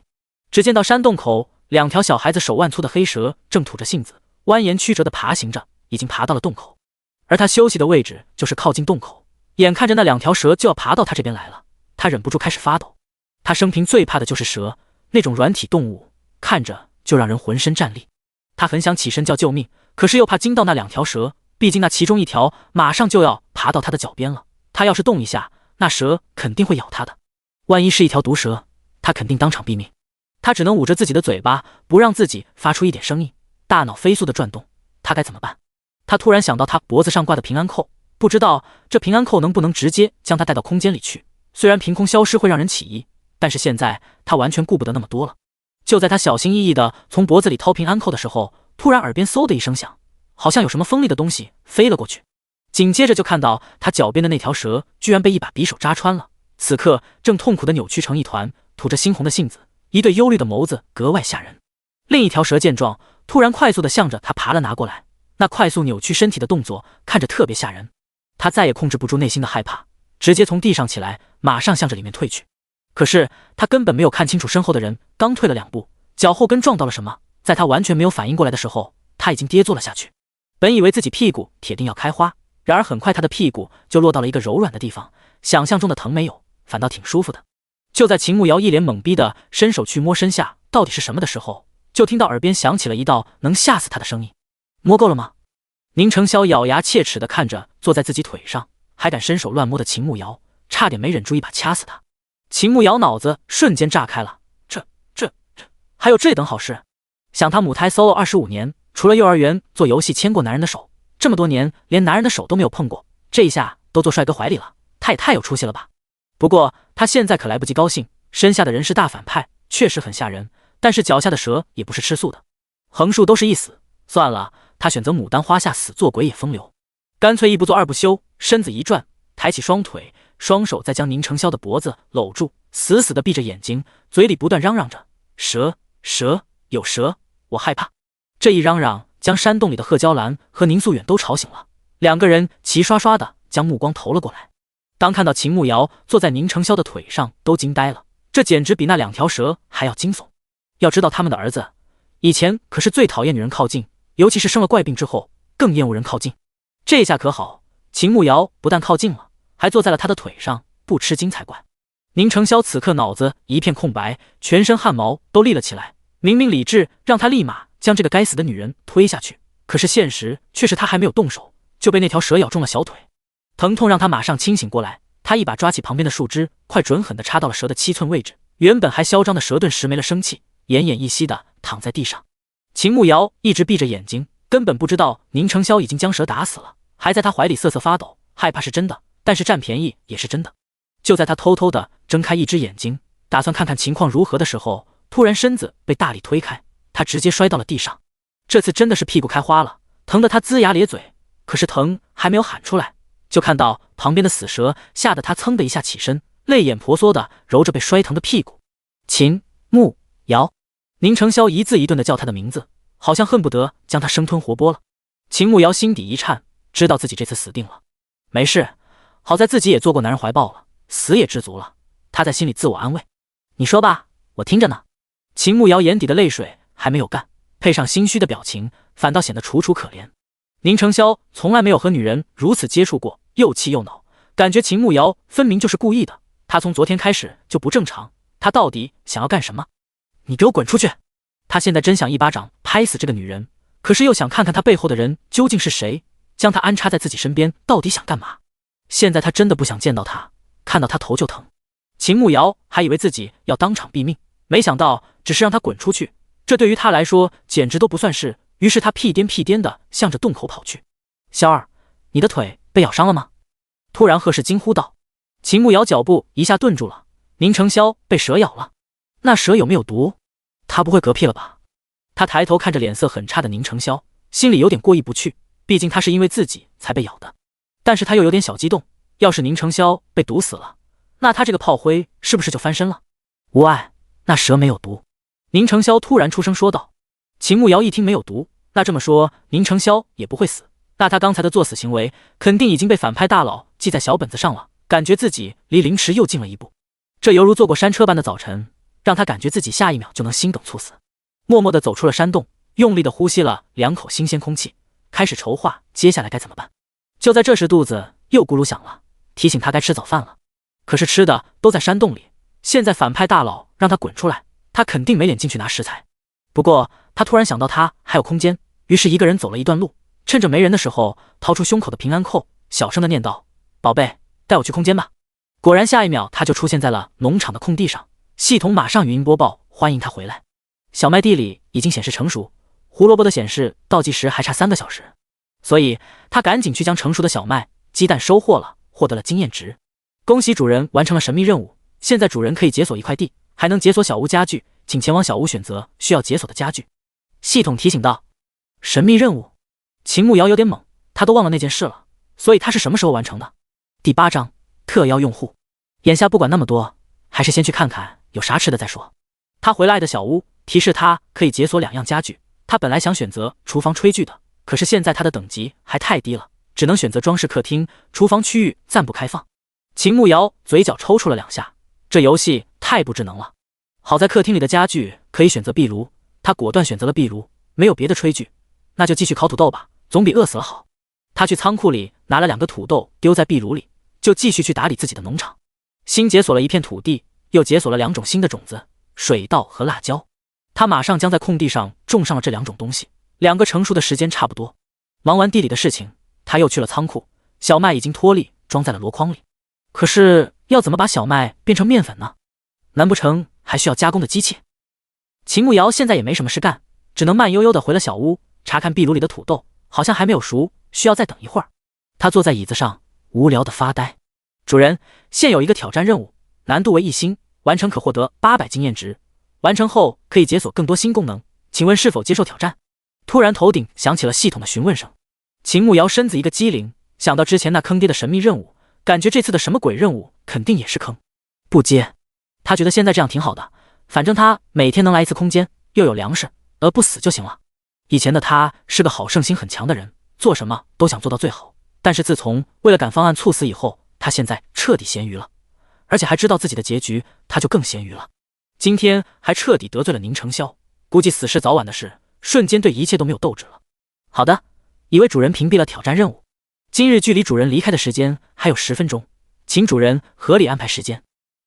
[SPEAKER 1] 只见到山洞口2条小孩子手腕粗的黑蛇正吐着信子，蜿蜒曲折地爬行着，已经爬到了洞口。而他休息的位置就是靠近洞口，眼看着那2条蛇就要爬到他这边来了，他忍不住开始发抖。他生平最怕的就是蛇，那种软体动物看着就让人浑身战栗。他很想起身叫救命，可是又怕惊到那2条蛇，毕竟那其中一条马上就要爬到他的脚边了，他要是动一下，那蛇肯定会咬他的。万一是一条毒蛇，他肯定当场毙命。他只能捂着自己的嘴巴，不让自己发出一点声音，大脑飞速的转动，他该怎么办？他突然想到他脖子上挂的平安扣，不知道这平安扣能不能直接将他带到空间里去。虽然凭空消失会让人起疑，但是现在他完全顾不得那么多了。就在他小心翼翼地从脖子里掏平安扣的时候，突然耳边嗖的一声响，好像有什么锋利的东西飞了过去。紧接着就看到他脚边的那条蛇居然被一把匕首扎穿了，此刻正痛苦地扭曲成一团，吐着猩红的信子，一对忧虑的眸子格外吓人。另一条蛇见状，突然快速地向着他爬了拿过来，那快速扭曲身体的动作看着特别吓人。他再也控制不住内心的害怕，直接从地上起来，马上向着里面退去。可是他根本没有看清楚身后的人，刚退了2步，脚后跟撞到了什么，在他完全没有反应过来的时候，他已经跌坐了下去。本以为自己屁股铁定要开花，然而很快他的屁股就落到了一个柔软的地方，想象中的疼没有，反倒挺舒服的。就在秦慕瑶一脸懵逼的伸手去摸身下到底是什么的时候，就听到耳边响起了一道能吓死他的声音：“摸够了吗？”宁成霄咬牙切齿地看着坐在自己腿上还敢伸手乱摸的秦慕瑶，差点没忍住一把掐死他。秦慕瑶脑子瞬间炸开了，这还有这等好事？想他母胎 solo 25年，除了幼儿园做游戏牵过男人的手，这么多年连男人的手都没有碰过，这一下都坐帅哥怀里了，他也太有出息了吧。不过他现在可来不及高兴，身下的人是大反派，确实很吓人，但是脚下的蛇也不是吃素的，横竖都是一死。算了，他选择牡丹花下死做鬼也风流，干脆一不做二不休，身子一转，抬起双腿，双手再将宁成霄的脖子搂住，死死地闭着眼睛，嘴里不断嚷嚷着：“蛇，蛇，有蛇，我害怕。”这一嚷嚷将山洞里的贺娇兰和宁素远都吵醒了，两个人齐刷刷地将目光投了过来。当看到秦慕瑶坐在宁成霄的腿上，都惊呆了，这简直比那2条蛇还要惊悚。要知道他们的儿子以前可是最讨厌女人靠近，尤其是生了怪病之后更厌恶人靠近。这下可好，秦慕瑶不但靠近了，还坐在了他的腿上，不吃惊才怪。宁成霄此刻脑子一片空白，全身汗毛都立了起来。明明理智让他立马将这个该死的女人推下去，可是现实却是他还没有动手，就被那条蛇咬中了小腿。疼痛让他马上清醒过来，他一把抓起旁边的树枝，快准狠地插到了蛇的7寸位置。原本还嚣张的蛇顿时没了生气，奄奄一息地躺在地上。秦慕瑶一直闭着眼睛，根本不知道宁成霄已经将蛇打死了，还在他怀里瑟瑟发抖，害怕是真的，但是占便宜也是真的。就在他偷偷地睁开一只眼睛，打算看看情况如何的时候，突然身子被大力推开，他直接摔到了地上。这次真的是屁股开花了，疼得他龇牙咧嘴，可是疼还没有喊出来，就看到旁边的死蛇吓得他噌的一下起身，泪眼婆娑地揉着被摔疼的屁股。秦慕瑶，宁成霄一字一顿地叫他的名字，好像恨不得将他生吞活剥了。秦慕瑶心底一颤，知道自己这次死定了。没事，好在自己也做过男人怀抱了，死也知足了，他在心里自我安慰。你说吧，我听着呢。秦慕瑶眼底的泪水还没有干，配上心虚的表情，反倒显得楚楚可怜。宁成霄从来没有和女人如此接触过，又气又恼，感觉秦慕瑶分明就是故意的。他从昨天开始就不正常，他到底想要干什么？你给我滚出去！他现在真想一巴掌拍死这个女人，可是又想看看她背后的人究竟是谁，将她安插在自己身边到底想干嘛？现在他真的不想见到她，看到她头就疼。秦慕瑶还以为自己要当场毙命，没想到只是让他滚出去，这对于他来说简直都不算事。于是他屁颠屁颠地向着洞口跑去。萧儿，你的腿被咬伤了吗？突然贺氏惊呼道。秦慕瑶脚步一下顿住了，宁成霄被蛇咬了，那蛇有没有毒？他不会嗝屁了吧？他抬头看着脸色很差的宁成霄，心里有点过意不去，毕竟他是因为自己才被咬的。但是他又有点小激动，要是宁成霄被毒死了，那他这个炮灰是不是就翻身了？无碍，那蛇没有毒。宁成霄突然出声说道。秦慕瑶一听没有毒，那这么说宁成霄也不会死，那他刚才的作死行为肯定已经被反派大佬记在小本子上了，感觉自己离凌迟又近了一步。这犹如坐过山车般的早晨，让他感觉自己下一秒就能心梗猝死。默默地走出了山洞，用力地呼吸了2口新鲜空气，开始筹划接下来该怎么办。就在这时，肚子又咕噜响了，提醒他该吃早饭了。可是吃的都在山洞里，现在反派大佬让他滚出来，他肯定没脸进去拿食材。不过他突然想到他还有空间，于是一个人走了一段路，趁着没人的时候掏出胸口的平安扣，小声的念道：“宝贝，带我去空间吧。”果然，下一秒他就出现在了农场的空地上。系统马上语音播报：“欢迎他回来。”小麦地里已经显示成熟，胡萝卜的显示倒计时还差3个小时，所以他赶紧去将成熟的小麦、鸡蛋收获了，获得了经验值。恭喜主人完成了神秘任务，现在主人可以解锁一块地，还能解锁小屋家具，请前往小屋选择需要解锁的家具。系统提醒道：“神秘任务。”秦牧瑶有点懵，他都忘了那件事了，所以他是什么时候完成的？第8章特邀用户。眼下不管那么多，还是先去看看有啥吃的再说。他回了爱的小屋，提示他可以解锁2样家具。他本来想选择厨房炊具的，可是现在他的等级还太低了，只能选择装饰客厅，厨房区域暂不开放。秦牧瑶嘴角抽搐了2下，这游戏太不智能了。好在客厅里的家具可以选择壁炉，他果断选择了壁炉，没有别的炊具，那就继续烤土豆吧，总比饿死了好。他去仓库里拿了2个土豆丢在壁炉里，就继续去打理自己的农场。新解锁了1片土地，又解锁了2种新的种子，水稻和辣椒。他马上将在空地上种上了这2种东西，2个成熟的时间差不多。忙完地里的事情，他又去了仓库，小麦已经脱粒装在了箩筐里。可是要怎么把小麦变成面粉呢？难不成还需要加工的机器？秦牧瑶现在也没什么事干，只能慢悠悠的回了小屋，查看壁炉里的土豆，好像还没有熟，需要再等一会儿。他坐在椅子上，无聊的发呆。主人，现有一个挑战任务，难度为1星，完成可获得800经验值，完成后可以解锁更多新功能，请问是否接受挑战？突然头顶响起了系统的询问声。秦牧瑶身子一个机灵，想到之前那坑爹的神秘任务，感觉这次的什么鬼任务肯定也是坑，不接。他觉得现在这样挺好的，反正他每天能来1次空间，又有粮食，不死就行了。以前的他是个好胜心很强的人，做什么都想做到最好，但是自从为了赶方案猝死以后，他现在彻底咸鱼了，而且还知道自己的结局，他就更咸鱼了。今天还彻底得罪了宁承霄，估计死事早晚的事，瞬间对一切都没有斗志了。好的，已为主人屏蔽了挑战任务。今日距离主人离开的时间还有10分钟，请主人合理安排时间。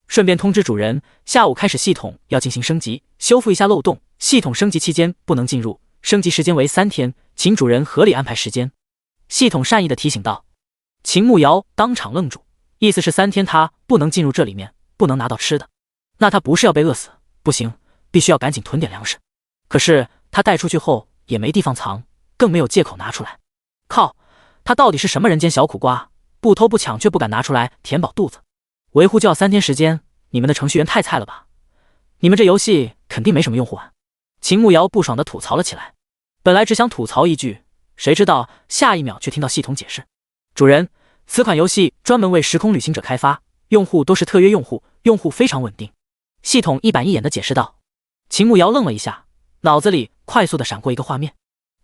[SPEAKER 1] 顺便通知主人，下午开始系统要进行升级，修复一下漏洞，系统升级期间不能进入，升级时间为3天，请主人合理安排时间。系统善意的提醒道。秦牧瑶当场愣住，意思是3天他不能进入这里面，不能拿到吃的。那他不是要被饿死？不行，必须要赶紧囤点粮食。可是他带出去后也没地方藏，更没有借口拿出来。靠，他到底是什么人间小苦瓜？不偷不抢却不敢拿出来填饱肚子。维护就要3天时间，你们的程序员太菜了吧？你们这游戏肯定没什么用户啊！秦牧瑶不爽地吐槽了起来。本来只想吐槽一句，谁知道下一秒却听到系统解释：主人，此款游戏专门为时空旅行者开发，用户都是特约用户，用户非常稳定。系统一板一眼地解释道。秦牧瑶愣了一下，脑子里快速地闪过一个画面。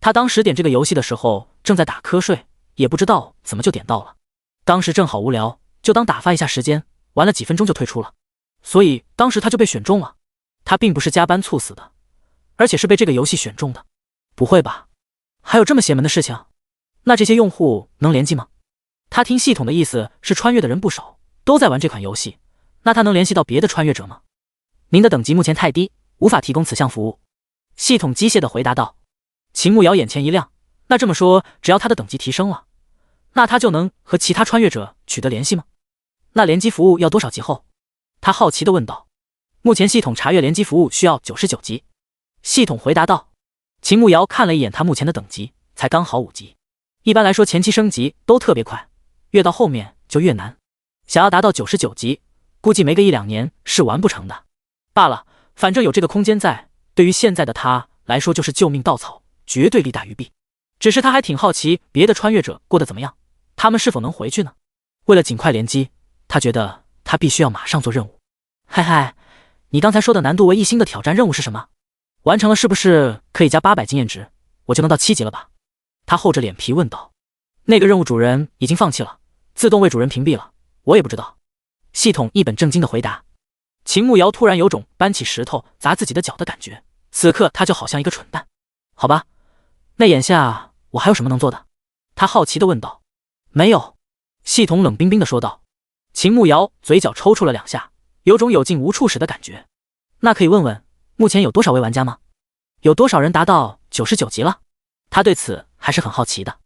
[SPEAKER 1] 他当时点这个游戏的时候正在打瞌睡，也不知道怎么就点到了。当时正好无聊，就当打发一下时间，玩了几分钟就退出了。所以当时他就被选中了。他并不是加班猝死的，而且是被这个游戏选中的。不会吧？还有这么邪门的事情？那这些用户能联机吗？他听系统的意思是穿越的人不少，都在玩这款游戏，那他能联系到别的穿越者吗？您的等级目前太低，无法提供此项服务。系统机械地回答道。秦牧瑶眼前一亮，那这么说，只要他的等级提升了，那他就能和其他穿越者取得联系吗？那联机服务要多少级后？他好奇地问道。目前系统查阅联机服务需要99级。系统回答道。秦牧瑶看了一眼他目前的等级，才刚好5级。一般来说前期升级都特别快，越到后面就越难。想要达到99级，估计没个1-2年是完不成的。罢了，反正有这个空间在，对于现在的他来说就是救命稻草，绝对利大于弊。只是他还挺好奇别的穿越者过得怎么样，他们是否能回去呢？为了尽快联机，他觉得他必须要马上做任务。嗨嗨，你刚才说的难度为1星的挑战任务是什么？完成了是不是可以加800经验值，我就能到7级了吧？他厚着脸皮问道。那个任务主人已经放弃了，自动为主人屏蔽了，我也不知道。系统一本正经的回答。秦牧瑶突然有种搬起石头砸自己的脚的感觉，此刻他就好像一个蠢蛋。好吧，那眼下我还有什么能做的？他好奇地问道。没有，系统冷冰冰地说道。秦牧瑶嘴角抽搐了2下，有种有劲无处使的感觉。那可以问问，目前有多少位玩家吗？有多少人达到99级了？他对此还是很好奇的。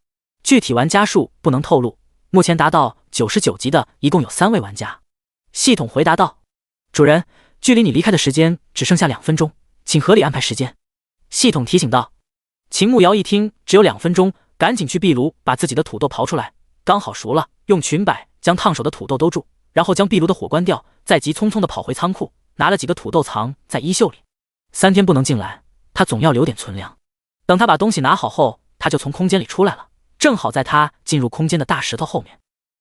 [SPEAKER 1] 具体玩家数不能透露，目前达到99级的一共有3位玩家。系统回答道：主人，距离你离开的时间只剩下2分钟，请合理安排时间。系统提醒道。秦慕瑶一听只有2分钟，赶紧去壁炉把自己的土豆刨出来，刚好熟了，用裙摆将烫手的土豆兜住，然后将壁炉的火关掉，再急匆匆地跑回仓库，拿了几个土豆藏在衣袖里。3天不能进来，他总要留点存粮。等他把东西拿好后，他就从空间里出来了，正好在他进入空间的大石头后面。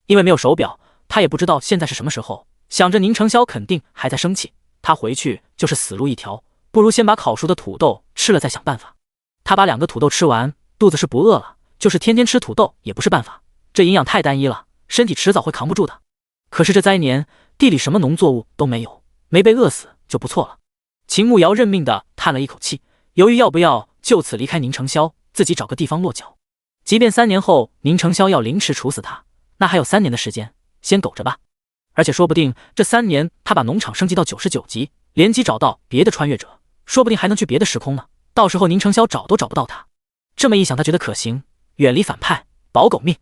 [SPEAKER 1] 因为没有手表，他也不知道现在是什么时候，想着宁成霄肯定还在生气，他回去就是死路一条，不如先把烤熟的土豆吃了再想办法。他把2个土豆吃完，肚子是不饿了，就是天天吃土豆也不是办法，这营养太单一了，身体迟早会扛不住的。可是这灾年地里什么农作物都没有，没被饿死就不错了。秦慕瑶认命地叹了一口气，犹豫要不要就此离开宁成霄，自己找个地方落脚。即便3年后宁成霄要凌迟处死他，那还有3年的时间，先苟着吧。而且说不定这3年他把农场升级到99级，连机找到别的穿越者，说不定还能去别的时空呢。到时候宁成霄找都找不到他。这么一想，他觉得可行，远离反派，保狗命。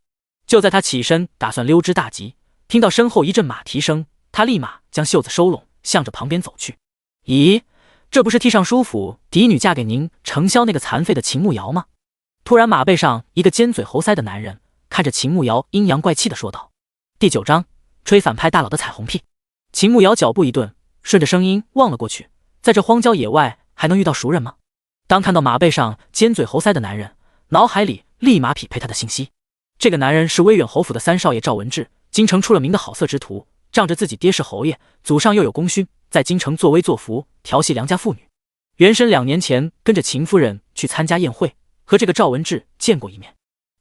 [SPEAKER 1] 就在他起身打算溜之大吉，听到身后一阵马蹄声，他立马将袖子收拢，向着旁边走去。咦，这不是替尚书府嫡女嫁给宁成霄那个残废的秦慕瑶吗？突然马背上一个尖嘴猴腮的男人看着秦慕瑶阴阳怪气地说道。第9章吹反派大佬的彩虹屁。秦慕瑶脚步一顿，顺着声音望了过去，在这荒郊野外还能遇到熟人吗？当看到马背上尖嘴猴腮的男人，脑海里立马匹配他的信息。这个男人是威远侯府的3少爷赵文志，京城出了名的好色之徒，仗着自己爹是侯爷，祖上又有功勋，在京城作威作福，调戏良家妇女。原身2年前跟着秦夫人去参加宴会，和这个赵文志见过一面。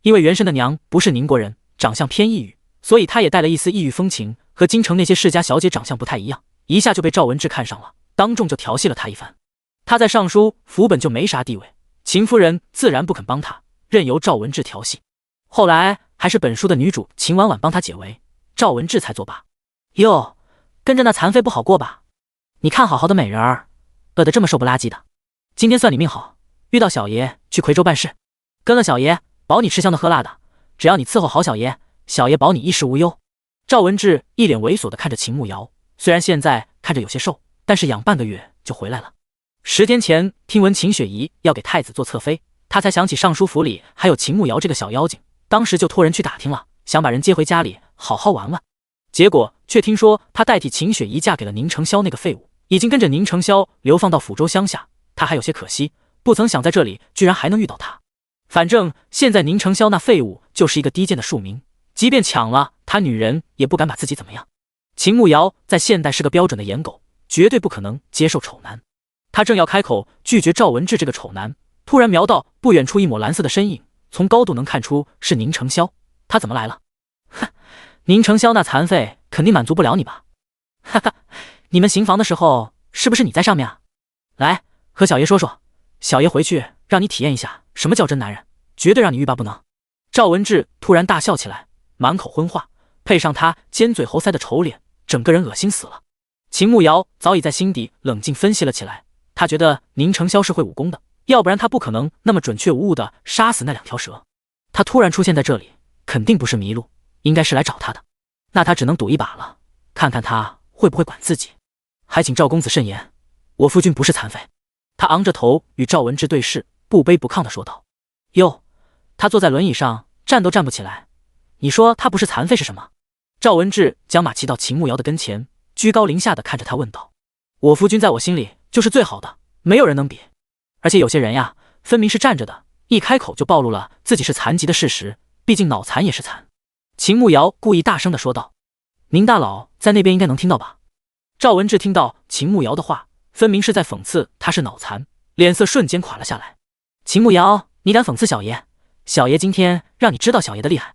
[SPEAKER 1] 因为原身的娘不是宁国人，长相偏异域，所以他也带了一丝异域风情，和京城那些世家小姐长相不太一样，一下就被赵文志看上了，当众就调戏了他一番。他在尚书府本就没啥地位，秦夫人自然不肯帮他，任由赵文志调戏。后来还是本书的女主秦婉婉帮他解围，赵文志才作罢。哟，跟着那残废不好过吧？你看好好的美人儿，饿得这么瘦不拉几的。今天算你命好，遇到小爷去夔州办事，跟了小爷保你吃香的喝辣的，只要你伺候好小爷，小爷保你衣食无忧。赵文志一脸猥琐地看着秦慕瑶，虽然现在看着有些瘦，但是养半个月就回来了。10天前听闻秦雪宜要给太子做侧妃，他才想起尚书府里还有秦慕瑶这个小妖精，当时就托人去打听了，想把人接回家里好好玩玩。结果却听说他代替秦雪宜嫁给了宁成霄那个废物，已经跟着宁成霄流放到抚州乡下。他还有些可惜，不曾想在这里居然还能遇到他。反正现在宁成霄那废物就是一个低贱的庶民，即便抢了他女人也不敢把自己怎么样。秦慕瑶在现代是个标准的颜狗，绝对不可能接受丑男。他正要开口拒绝赵文志这个丑男，突然瞄到不远处一抹蓝色的身影，从高度能看出是宁成霄。他怎么来了？哼，宁成霄那残废肯定满足不了你吧？哈哈，你们行房的时候是不是你在上面啊？来，和小爷说说，小爷回去让你体验一下什么叫真男人，绝对让你欲罢不能。赵文志突然大笑起来，满口荤话，配上他尖嘴猴腮的丑脸，整个人恶心死了。秦慕瑶早已在心底冷静分析了起来，他觉得宁成霄是会武功的，要不然他不可能那么准确无误地杀死那2条蛇。他突然出现在这里，肯定不是迷路，应该是来找他的。那他只能赌一把了，看看他会不会管自己。还请赵公子慎言，我夫君不是残废。他昂着头与赵文志对视，不卑不亢地说道。哟，他坐在轮椅上站都站不起来，你说他不是残废是什么？赵文志将马骑到秦慕瑶的跟前，居高临下地看着他问道。我夫君在我心里就是最好的，没有人能比。而且有些人呀，分明是站着的，一开口就暴露了自己是残疾的事实，毕竟脑残也是残。秦慕瑶故意大声地说道。宁大佬在那边应该能听到吧？赵文志听到秦慕瑶的话，分明是在讽刺他是脑残，脸色瞬间垮了下来。秦慕瑶，你敢讽刺小爷？小爷今天让你知道小爷的厉害。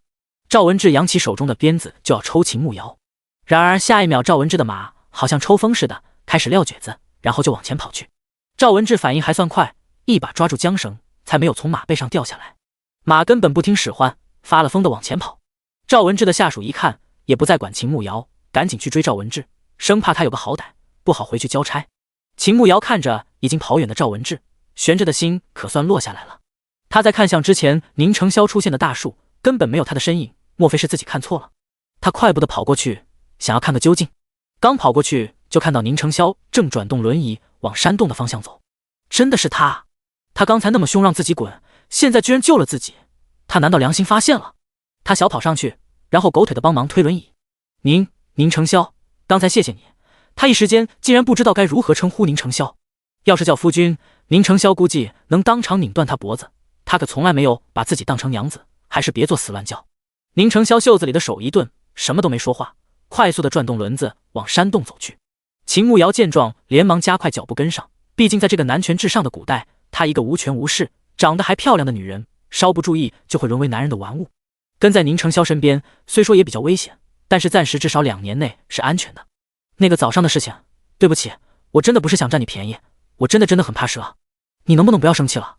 [SPEAKER 1] 赵文志扬起手中的鞭子就要抽秦慕瑶，然而下一秒赵文志的马好像抽风似的开始撂蹶子，然后就往前跑去。赵文志反应还算快，一把抓住缰绳，才没有从马背上掉下来。马根本不听使唤，发了疯的往前跑。赵文志的下属一看，也不再管秦慕瑶，赶紧去追赵文志，生怕他有个好歹，不好回去交差。秦慕瑶看着已经跑远的赵文志，悬着的心可算落下来了。他在看向之前宁成霄出现的大树，根本没有他的身影，莫非是自己看错了？他快步的跑过去，想要看个究竟。刚跑过去，就看到宁承霄正转动轮椅往山洞的方向走。真的是他！他刚才那么凶让自己滚，现在居然救了自己，他难道良心发现了？他小跑上去，然后狗腿的帮忙推轮椅。宁承霄，刚才谢谢你。他一时间竟然不知道该如何称呼宁承霄。要是叫夫君，宁承霄估计能当场拧断他脖子。他可从来没有把自己当成娘子，还是别做死乱叫。宁承霄袖子里的手一顿，什么都没说话，快速的转动轮子往山洞走去。秦慕瑶见状，连忙加快脚步跟上。毕竟在这个男权至上的古代，她一个无权无势、长得还漂亮的女人，稍不注意就会沦为男人的玩物。跟在宁承霄身边，虽说也比较危险，但是暂时至少2年内是安全的。那个早上的事情，对不起，我真的不是想占你便宜，我真的很怕蛇，你能不能不要生气了？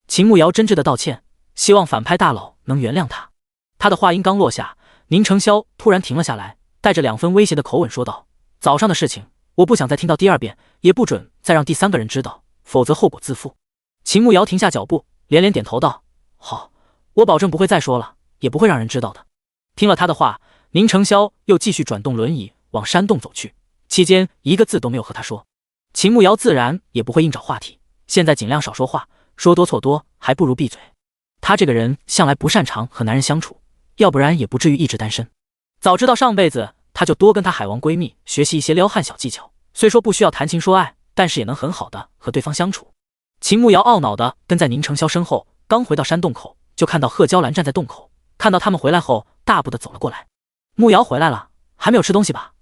[SPEAKER 1] 秦慕瑶真挚的道歉，希望反派大佬能原谅他。他的话音刚落下，宁承霄突然停了下来，带着2分威胁的口吻说道：早上的事情我不想再听到第2遍，也不准再让第3个人知道，否则后果自负。秦慕瑶停下脚步，连连点头道：好，我保证不会再说了，也不会让人知道的。听了他的话，宁承霄又继续转动轮椅往山洞走去，期间一个字都没有和他说。秦慕瑶自然也不会硬找话题，现在尽量少说话，说多错多，还不如闭嘴。他这个人向来不擅长和男人相处，要不然也不至于一直单身。早知道上辈子他就多跟他海王闺蜜学习一些撩汉小技巧，虽说不需要谈情说爱，但是也能很好的和对方相处。秦慕瑶懊恼的跟在宁承霄身后，刚回到山洞口，就看到贺娇兰站在洞口，看到他们回来后，大步的走了过来。慕瑶回来了，还没有吃东西吧？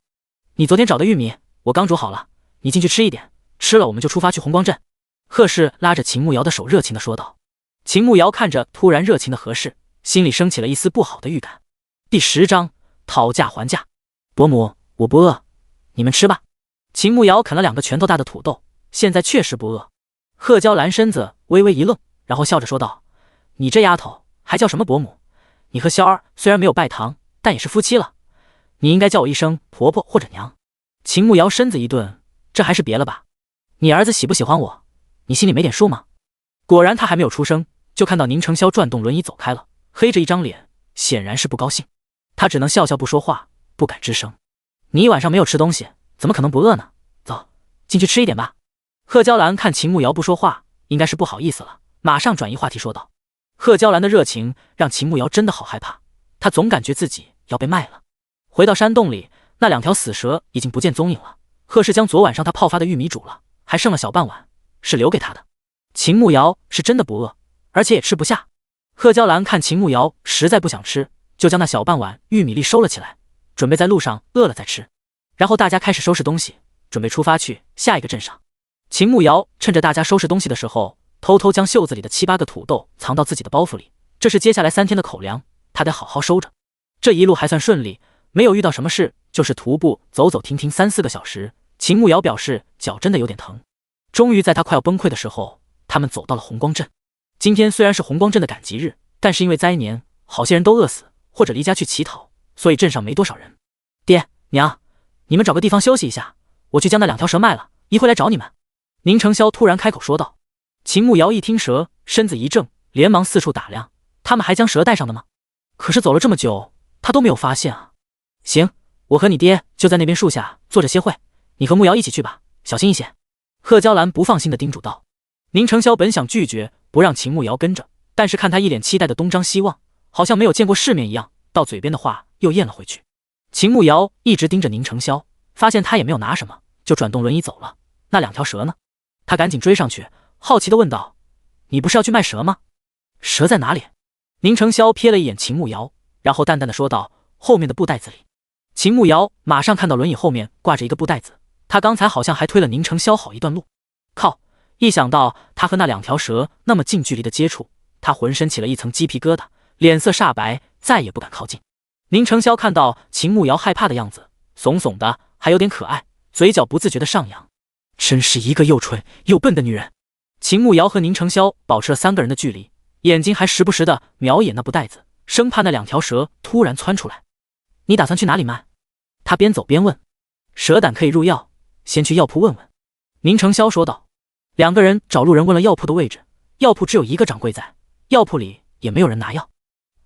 [SPEAKER 1] 你昨天找的玉米我刚煮好了，你进去吃一点，吃了我们就出发去红光镇。贺氏拉着秦慕瑶的手热情的说道。秦慕瑶看着突然热情的何氏，心里升起了一丝不好的预感。第10章讨价还价。伯母，我不饿，你们吃吧。秦慕瑶啃了2个拳头大的土豆，现在确实不饿。贺娇兰身子微微一愣，然后笑着说道：你这丫头还叫什么伯母？你和萧儿虽然没有拜堂，但也是夫妻了，你应该叫我一声婆婆或者娘。秦慕瑶身子一顿，这还是别了吧，你儿子喜不喜欢我，你心里没点数吗？果然他还没有出声，就看到宁承霄转动轮椅走开了，黑着一张脸，显然是不高兴。他只能笑笑不说话，不敢吱声。你一晚上没有吃东西，怎么可能不饿呢？走，进去吃一点吧。贺娇兰看秦慕瑶不说话，应该是不好意思了，马上转移话题说道。贺娇兰的热情让秦慕瑶真的好害怕，她总感觉自己要被卖了。回到山洞里，那2条死蛇已经不见踪影了。贺氏将昨晚上他泡发的玉米煮了，还剩了小半碗，是留给他的。秦慕瑶是真的不饿，而且也吃不下。贺娇兰看秦慕瑶实在不想吃，就将那小半碗玉米粒收了起来，准备在路上饿了再吃。然后大家开始收拾东西，准备出发去下一个镇上。秦慕瑶趁着大家收拾东西的时候，偷偷将袖子里的7、8个土豆藏到自己的包袱里，这是接下来3天的口粮，他得好好收着。这一路还算顺利，没有遇到什么事，就是徒步走走停停3、4个小时。秦慕瑶表示脚真的有点疼。终于在他快要崩溃的时候，他们走到了红光镇。今天虽然是红光镇的赶集日，但是因为灾年，好些人都饿死或者离家去乞讨，所以镇上没多少人。爹娘，你们找个地方休息一下，我去将那2条蛇卖了，一会来找你们。宁承霄突然开口说道。秦慕瑶一听蛇，身子一怔，连忙四处打量，他们还将蛇带上的吗？可是走了这么久，他都没有发现啊。行，我和你爹就在那边树下坐着歇会，你和慕瑶一起去吧，小心一些。贺娇兰不放心地叮嘱道。宁承霄本想拒绝不让秦慕瑶跟着，但是看他一脸期待的东张西望，好像没有见过世面一样，到嘴边的话又咽了回去。秦慕瑶一直盯着宁承霄，发现他也没有拿什么，就转动轮椅走了。那2条蛇呢？他赶紧追上去，好奇地问道：你不是要去卖蛇吗？蛇在哪里？宁承霄瞥了一眼秦慕瑶，然后淡淡的说道：后面的布袋子里。秦慕瑶马上看到轮椅后面挂着一个布袋子，他刚才好像还推了宁承霄好一段路。靠！一想到他和那2条蛇那么近距离的接触，他浑身起了一层鸡皮疙瘩，脸色煞白，再也不敢靠近。宁承霄看到秦慕瑶害怕的样子，怂怂的，还有点可爱，嘴角不自觉的上扬。真是一个又蠢又笨的女人。秦慕瑶和宁承霄保持了3个人的距离，眼睛还时不时的瞄一眼那布袋子，生怕那2条蛇突然窜出来。你打算去哪里卖？他边走边问。蛇胆可以入药，先去药铺问问。宁承霄说道。2个人找路人问了药铺的位置，药铺只有1个掌柜在，药铺里也没有人拿药。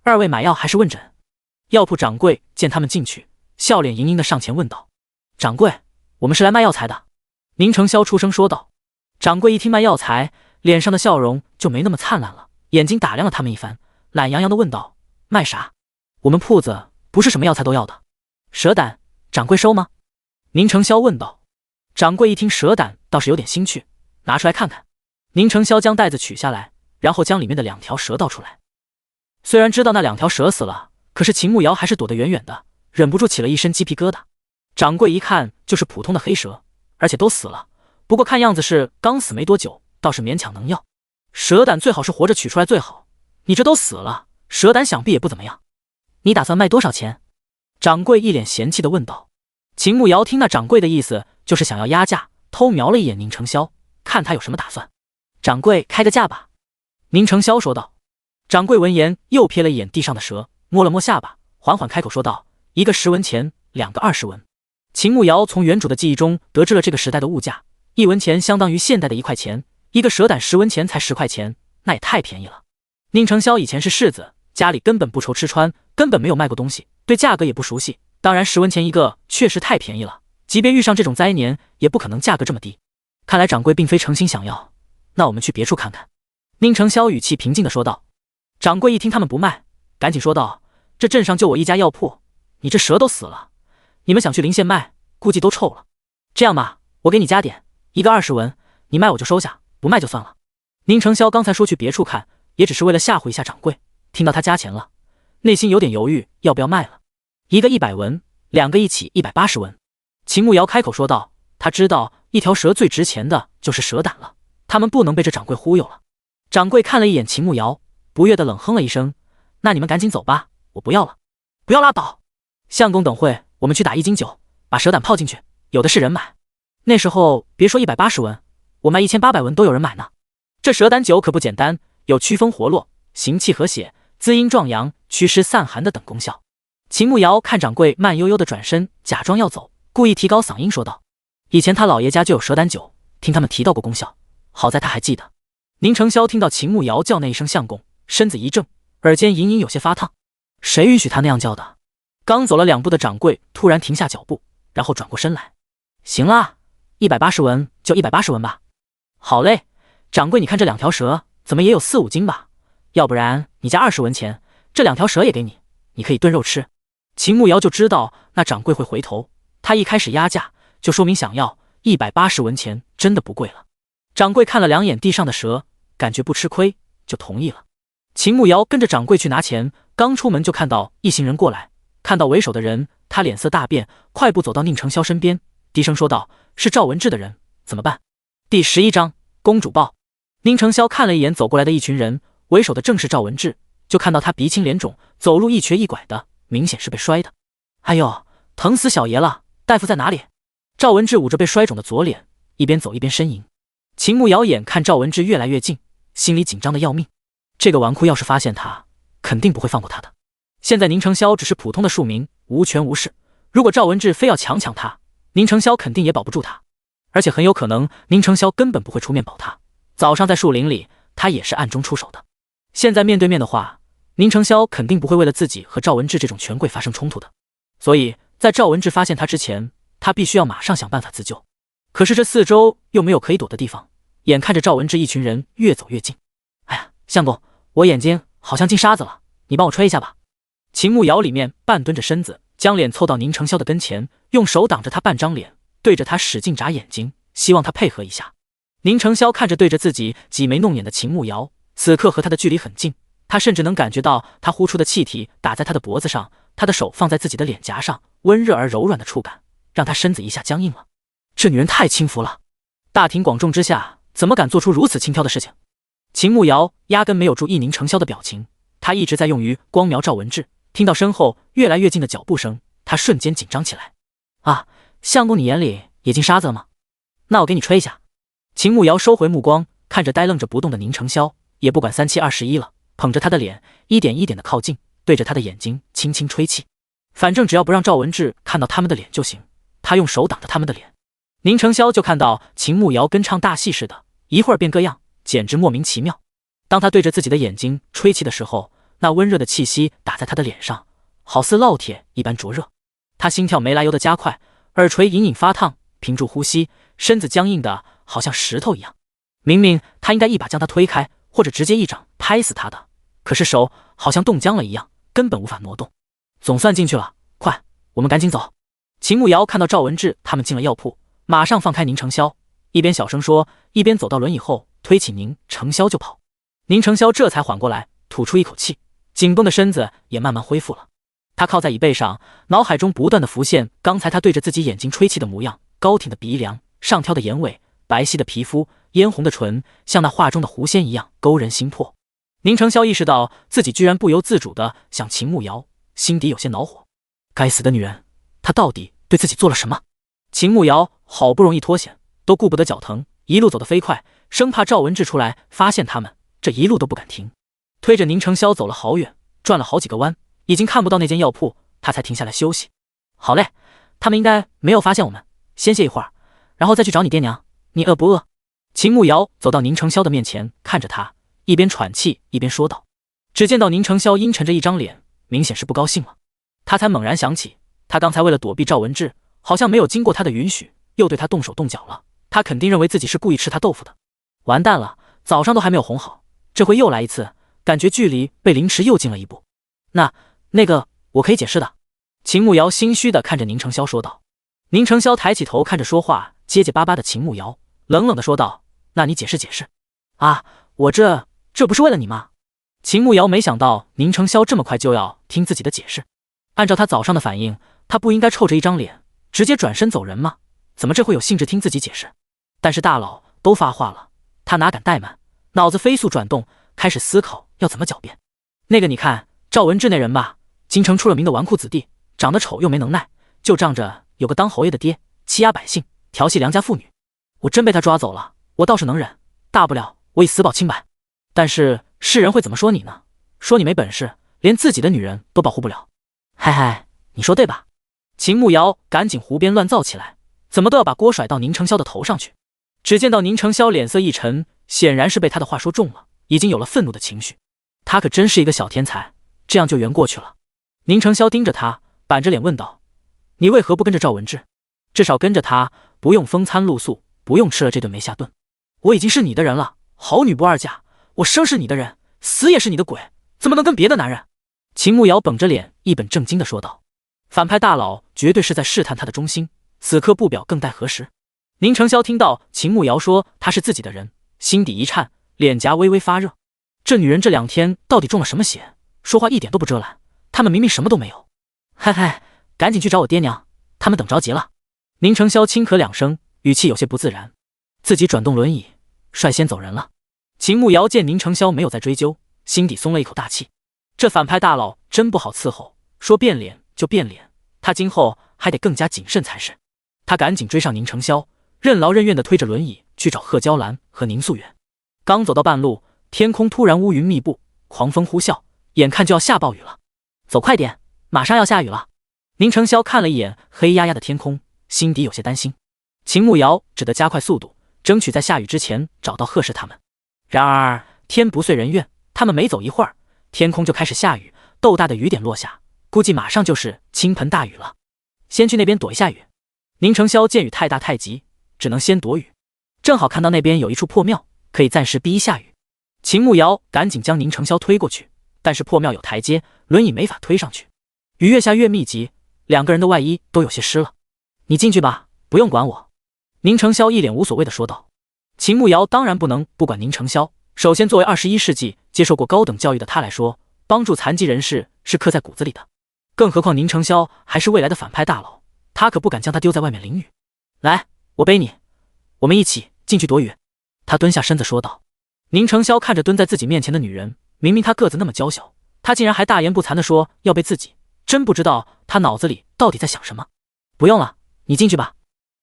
[SPEAKER 1] 二位买药还是问诊？药铺掌柜见他们进去，笑脸盈盈的上前问道：“掌柜，我们是来卖药材的。”宁承霄出声说道。掌柜一听卖药材，脸上的笑容就没那么灿烂了，眼睛打量了他们一番，懒洋洋的问道：“卖啥？我们铺子不是什么药材都要的。蛇胆，掌柜收吗？”宁承霄问道。掌柜一听蛇胆，倒是有点兴趣，拿出来看看。宁承霄将袋子取下来，然后将里面的2条蛇倒出来。虽然知道那2条蛇死了，可是秦慕瑶还是躲得远远的，忍不住起了一身鸡皮疙瘩。掌柜一看就是普通的黑蛇，而且都死了，不过看样子是刚死没多久，倒是勉强能要。蛇胆最好是活着取出来最好，你这都死了，蛇胆想必也不怎么样。你打算卖多少钱？掌柜一脸嫌弃地问道。秦慕瑶听那掌柜的意思，就是想要压价，偷瞄了一眼宁承霄，看他有什么打算。掌柜开个价吧。宁承霄说道。掌柜闻言又瞥了一眼地上的蛇，摸了摸下巴，缓缓开口说道：“一个10文钱，2个20文。”秦慕瑶从原主的记忆中得知了这个时代的物价，1文钱相当于现代的1块钱，一个蛇胆10文钱才10块钱，那也太便宜了。宁承霄以前是世子，家里根本不愁吃穿，根本没有卖过东西，对价格也不熟悉，当然10文钱一个确实太便宜了，即便遇上这种灾年，也不可能价格这么低。看来掌柜并非诚心想要，那我们去别处看看。宁承霄语气平静地说道。掌柜一听他们不卖，赶紧说道：“这镇上就我一家药铺，你这蛇都死了，你们想去临县卖，估计都臭了。这样吧，我给你加点，一个20文，你卖我就收下，不卖就算了。”宁承霄刚才说去别处看，也只是为了吓唬一下掌柜，听到他加钱了，内心有点犹豫，要不要卖了。一个100文，2个一起180文。秦慕瑶开口说道，他知道一条蛇最值钱的就是蛇胆了，他们不能被这掌柜忽悠了。掌柜看了一眼秦慕瑶，不悦的冷哼了一声：“那你们赶紧走吧，我不要了。”“不要拉倒，相公等会我们去打1斤酒，把蛇胆泡进去，有的是人买。那时候别说180文，我卖1800文都有人买呢。这蛇胆酒可不简单，有祛风活络、行气和血、滋阴壮阳、祛湿散寒的等功效。”秦慕瑶看掌柜慢悠悠的转身，假装要走，故意提高嗓音说道：“以前他老爷家就有蛇胆酒，听他们提到过功效，好在他还记得。”宁承霄听到秦慕瑶叫那一声相公，身子一怔，耳间隐隐有些发烫。谁允许他那样叫的？刚走了2步的掌柜突然停下脚步，然后转过身来：“行啦，180文就180文吧。”“好嘞，掌柜，你看这2条蛇怎么也有4、5斤吧？要不然你加20文钱，这2条蛇也给你，你可以炖肉吃。”秦慕瑶就知道那掌柜会回头，他一开始压价就说明想要180文钱，真的不贵了。掌柜看了2眼地上的蛇，感觉不吃亏，就同意了。秦慕瑶跟着掌柜去拿钱，刚出门就看到一行人过来，看到为首的人，他脸色大变，快步走到宁承霄身边，低声说道：“是赵文志的人，怎么办？”第11章公主抱。宁承霄看了一眼走过来的一群人，为首的正是赵文志，就看到他鼻青脸肿，走路一瘸一拐的，明显是被摔的。“哎呦，疼死小爷了，大夫在哪里？”赵文志捂着被摔肿的左脸，一边走一边呻吟。秦慕瑶眼看赵文志越来越近，心里紧张的要命。这个纨绔要是发现他，肯定不会放过他的。现在宁承霄只是普通的庶民，无权无势，如果赵文志非要强他，宁承霄肯定也保不住他，而且很有可能宁承霄根本不会出面保他。早上在树林里，他也是暗中出手的。现在面对面的话，宁承霄肯定不会为了自己和赵文志这种权贵发生冲突的。所以在赵文志发现他之前，他必须要马上想办法自救。可是这四周又没有可以躲的地方，眼看着赵文志一群人越走越近。“哎呀，相公，我眼睛好像进沙子了，你帮我吹一下吧。”秦慕瑶里面半蹲着身子，将脸凑到宁承霄的跟前，用手挡着他半张脸，对着他使劲眨眼睛，希望他配合一下。宁承霄看着对着自己挤眉弄眼的秦慕瑶，此刻和他的距离很近，他甚至能感觉到他呼出的气体打在他的脖子上，他的手放在自己的脸颊上，温热而柔软的触感让他身子一下僵硬了。这女人太轻浮了，大庭广众之下怎么敢做出如此轻佻的事情？秦慕瑶压根没有注意宁承霄的表情，他一直在用于光瞄赵文志，听到身后越来越近的脚步声，他瞬间紧张起来。“啊，相公，你眼里也进沙子了吗？那我给你吹一下。”秦慕瑶收回目光，看着呆愣着不动的宁承霄，也不管3七21了，捧着他的脸一点一点的靠近，对着他的眼睛轻轻吹气。反正只要不让赵文志看到他们的脸就行，他用手挡着他们的脸。宁承霄就看到秦慕瑶跟唱大戏似的，一会儿变个样，简直莫名其妙。当他对着自己的眼睛吹气的时候，那温热的气息打在他的脸上，好似烙铁一般灼热。他心跳没来由的加快，耳垂隐隐发烫，屏住呼吸，身子僵硬的好像石头一样。明明他应该一把将他推开，或者直接一掌拍死他的，可是手好像冻僵了一样，根本无法挪动。总算进去了，快，我们赶紧走。秦慕瑶看到赵文志他们进了药铺，马上放开宁承霄，一边小声说，一边走到轮椅后推起宁承霄就跑。宁承霄这才缓过来，吐出一口气，紧绷的身子也慢慢恢复了。他靠在椅背上，脑海中不断的浮现刚才他对着自己眼睛吹气的模样，高挺的鼻梁，上挑的眼尾，白皙的皮肤，嫣红的唇，像那画中的狐仙一样勾人心魄。宁承霄意识到自己居然不由自主地想秦慕瑶，心底有些恼火。该死的女人，她到底对自己做了什么？秦慕瑶好不容易脱险，都顾不得脚疼，一路走得飞快，生怕赵文志出来发现他们，这一路都不敢停。推着宁承霄走了好远，转了好几个弯，已经看不到那间药铺，他才停下来休息。好嘞，他们应该没有发现我们，先歇一会儿，然后再去找你爹娘。你饿不饿？秦慕瑶走到宁承霄的面前，看着他，一边喘气一边说道。只见到宁承霄阴沉着一张脸，明显是不高兴了。他才猛然想起，他刚才为了躲避赵文志，好像没有经过他的允许，又对他动手动脚了。他肯定认为自己是故意吃他豆腐的。完蛋了，早上都还没有哄好，这回又来一次，感觉距离被凌迟又近了一步。那个，我可以解释的。秦慕瑶心虚地看着宁承霄说道。宁承霄抬起头看着说话结结巴巴的秦慕瑶，冷冷地说道：“那你解释解释。”啊，我这不是为了你吗？秦慕瑶没想到宁承霄这么快就要听自己的解释。按照他早上的反应，他不应该臭着一张脸直接转身走人吗？怎么这会有兴致听自己解释？但是大佬都发话了，他哪敢怠慢，脑子飞速转动，开始思考要怎么狡辩。那个你看，赵文志那人吧，京城出了名的纨绔子弟，长得丑又没能耐，就仗着有个当侯爷的爹，欺压百姓，调戏良家妇女。我真被他抓走了，我倒是能忍，大不了我以死保清白。但是世人会怎么说你呢？说你没本事，连自己的女人都保护不了。嗨嗨，你说对吧？秦慕瑶赶紧胡编乱造起来，怎么都要把锅甩到宁承霄的头上去。只见到宁承霄脸色一沉，显然是被他的话说中了，已经有了愤怒的情绪。他可真是一个小天才，这样就圆过去了。宁承霄盯着他，板着脸问道：“你为何不跟着赵文志？至少跟着他，不用风餐露宿，不用吃了这顿没下顿。我已经是你的人了，好女不二嫁，我生是你的人，死也是你的鬼，怎么能跟别的男人？”秦慕瑶绷着脸，一本正经地说道。反派大佬绝对是在试探他的忠心，此刻不表更待何时？宁承霄听到秦慕瑶说他是自己的人，心底一颤，脸颊微微发热。这女人这2天到底中了什么邪？说话一点都不遮拦，他们明明什么都没有。嗨嗨，赶紧去找我爹娘，他们等着急了。宁承霄轻咳2声，语气有些不自然，自己转动轮椅，率先走人了。秦慕瑶见宁承霄没有再追究，心底松了一口大气。这反派大佬真不好伺候，说变脸就变脸，他今后还得更加谨慎才是。他赶紧追上宁承霄，任劳任怨地推着轮椅去找贺娇兰和宁素远。刚走到半路，天空突然乌云密布，狂风呼啸，眼看就要下暴雨了。走快点，马上要下雨了。宁承霄看了一眼黑压压的天空，心底有些担心。秦慕瑶只得加快速度，争取在下雨之前找到贺氏他们。然而天不遂人愿，他们没走一会儿，天空就开始下雨，豆大的雨点落下，估计马上就是倾盆大雨了。先去那边躲一下雨。宁承霄见雨太大太急，只能先躲雨。正好看到那边有一处破庙，可以暂时避一下雨。秦慕瑶赶紧将宁承霄推过去，但是破庙有台阶，轮椅没法推上去。雨越下越密集，2个人的外衣都有些湿了。你进去吧，不用管我。宁承霄一脸无所谓地说道。秦慕瑶当然不能不管宁承霄，首先作为21世纪接受过高等教育的他来说，帮助残疾人士是刻在骨子里的。更何况宁承霄还是未来的反派大佬，他可不敢将他丢在外面淋雨。来，我背你，我们一起进去躲雨。他蹲下身子说道。宁承霄看着蹲在自己面前的女人，明明她个子那么娇小，他竟然还大言不惭地说要背自己，真不知道他脑子里到底在想什么。不用了，你进去吧。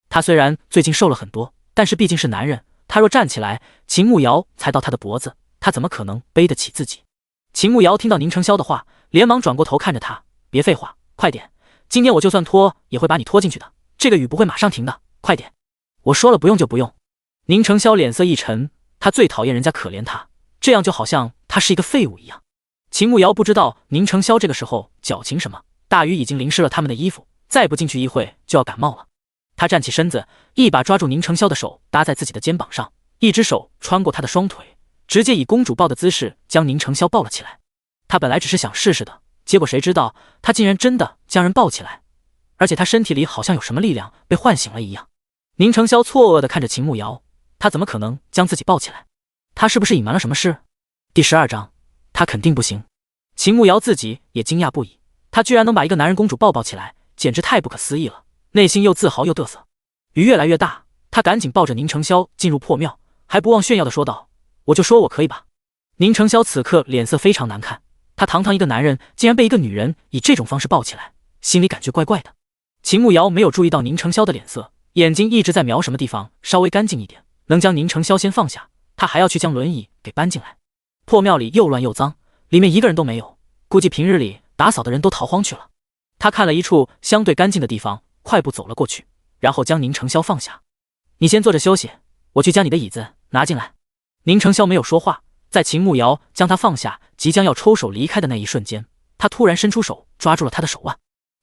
[SPEAKER 1] 他虽然最近瘦了很多，但是毕竟是男人，他若站起来，秦慕瑶才到他的脖子，他怎么可能背得起自己？秦慕瑶听到宁承霄的话，连忙转过头看着他，别废话，快点，今天我就算拖也会把你拖进去的，这个雨不会马上停的，快点。我说了不用就不用。宁承霄脸色一沉，他最讨厌人家可怜他，这样就好像他是一个废物一样。秦秦慕瑶不知道宁承霄这个时候矫情什么，大雨已经淋湿了他们的衣服，再不进去一会就要感冒了。他站起身子，一把抓住宁承霄的手搭在自己的肩膀上，一只手穿过他的双腿，直接以公主抱的姿势将宁承霄抱了起来。他本来只是想试试的，结果谁知道他竟然真的将人抱起来，而且他身体里好像有什么力量被唤醒了一样。宁承霄错愕地看着秦慕瑶，他怎么可能将自己抱起来？他是不是隐瞒了什么事？第12章，他肯定不行。秦慕瑶自己也惊讶不已，他居然能把一个男人公主抱起来，简直太不可思议了，内心又自豪又嘚瑟。雨越来越大，他赶紧抱着宁承霄进入破庙，还不忘炫耀地说道：“我就说我可以吧。”宁承霄此刻脸色非常难看，他堂堂一个男人，竟然被一个女人以这种方式抱起来，心里感觉怪怪的。秦慕瑶没有注意到宁承霄的脸色，眼睛一直在瞄什么地方稍微干净一点，能将宁承霄先放下，他还要去将轮椅给搬进来。破庙里又乱又脏，里面一个人都没有，估计平日里打扫的人都逃荒去了。他看了一处相对干净的地方，快步走了过去，然后将宁承霄放下。你先坐着休息，我去将你的椅子拿进来。宁承霄没有说话，在秦慕瑶将他放下，即将要抽手离开的那一瞬间，他突然伸出手抓住了他的手腕。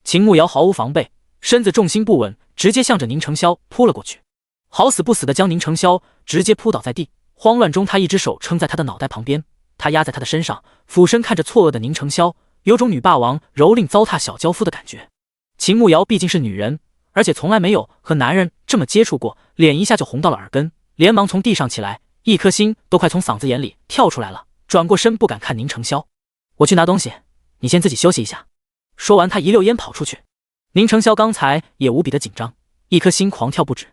[SPEAKER 1] 秦慕瑶毫无防备，身子重心不稳，直接向着宁承霄扑了过去，好死不死的将宁承霄直接扑倒在地。慌乱中，他一只手撑在他的脑袋旁边，他压在他的身上，俯身看着错愕的宁承霄，有种女霸王蹂躏糟蹋小娇夫的感觉。秦慕瑶毕竟是女人，而且从来没有和男人这么接触过，脸一下就红到了耳根，连忙从地上起来，一颗心都快从嗓子眼里跳出来了，转过身不敢看宁承霄。我去拿东西，你先自己休息一下。说完，他一溜烟跑出去。宁承霄刚才也无比的紧张，一颗心狂跳不止。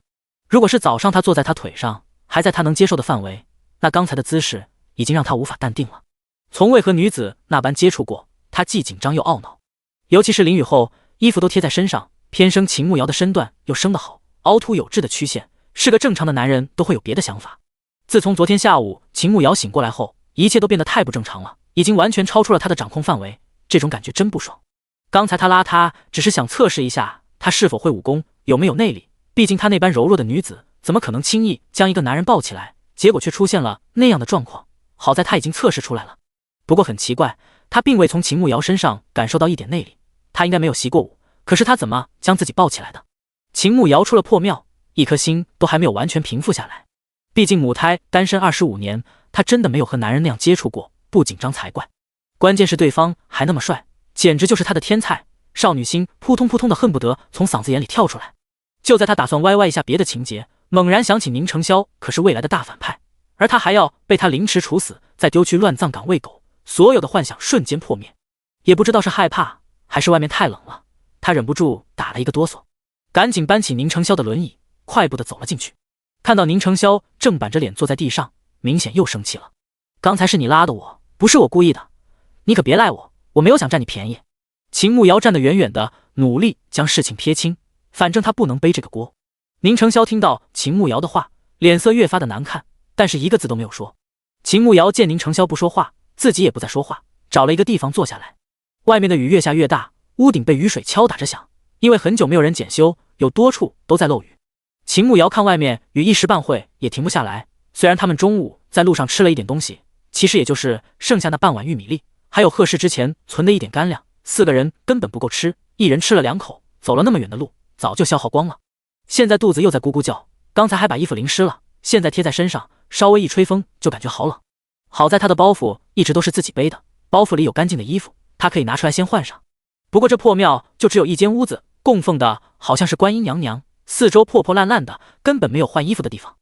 [SPEAKER 1] 如果是早上他坐在他腿上，还在他能接受的范围，那刚才的姿势已经让他无法淡定了。从未和女子那般接触过，他既紧张又懊恼。尤其是淋雨后，衣服都贴在身上，偏生秦慕瑶的身段又生得好，凹凸有致的曲线，是个正常的男人都会有别的想法。自从昨天下午秦慕瑶醒过来后，一切都变得太不正常了，已经完全超出了他的掌控范围，这种感觉真不爽。刚才他拉他只是想测试一下他是否会武功，有没有内力，毕竟他那般柔弱的女子怎么可能轻易将一个男人抱起来，结果却出现了那样的状况。好在他已经测试出来了。不过很奇怪，他并未从秦慕瑶身上感受到一点内力，他应该没有习过武，可是他怎么将自己抱起来的？秦慕瑶出了破庙，一颗心都还没有完全平复下来。毕竟母胎单身25年，他真的没有和男人那样接触过，不紧张才怪。关键是对方还那么帅，简直就是他的天菜，少女心扑通扑通的恨不得从嗓子眼里跳出来。就在他打算歪歪一下别的情节，猛然想起宁承霄可是未来的大反派，而他还要被他凌迟处死，再丢去乱葬岗喂狗，所有的幻想瞬间破灭。也不知道是害怕还是外面太冷了，他忍不住打了一个哆嗦，赶紧搬起宁承霄的轮椅，快步的走了进去。看到宁承霄正板着脸坐在地上，明显又生气了。刚才是你拉的我，不是我故意的，你可别赖我，我没有想占你便宜。秦慕瑶站得远远的，努力将事情撇清，反正他不能背这个锅。宁承霄听到秦慕瑶的话，脸色越发的难看，但是一个字都没有说。秦慕瑶见宁承霄不说话，自己也不再说话，找了一个地方坐下来。外面的雨越下越大，屋顶被雨水敲打着响，因为很久没有人检修，有多处都在漏雨。秦慕瑶看外面雨一时半会也停不下来，虽然他们中午在路上吃了一点东西，其实也就是剩下那半碗玉米粒，还有贺氏之前存的一点干粮，4个人根本不够吃，一人吃了2口，走了那么远的路，早就消耗光了。现在肚子又在咕咕叫，刚才还把衣服淋湿了，现在贴在身上，稍微一吹风就感觉好冷。好在他的包袱一直都是自己背的，包袱里有干净的衣服，他可以拿出来先换上。不过这破庙就只有一间屋子，供奉的好像是观音娘娘，四周破破烂烂的，根本没有换衣服的地方。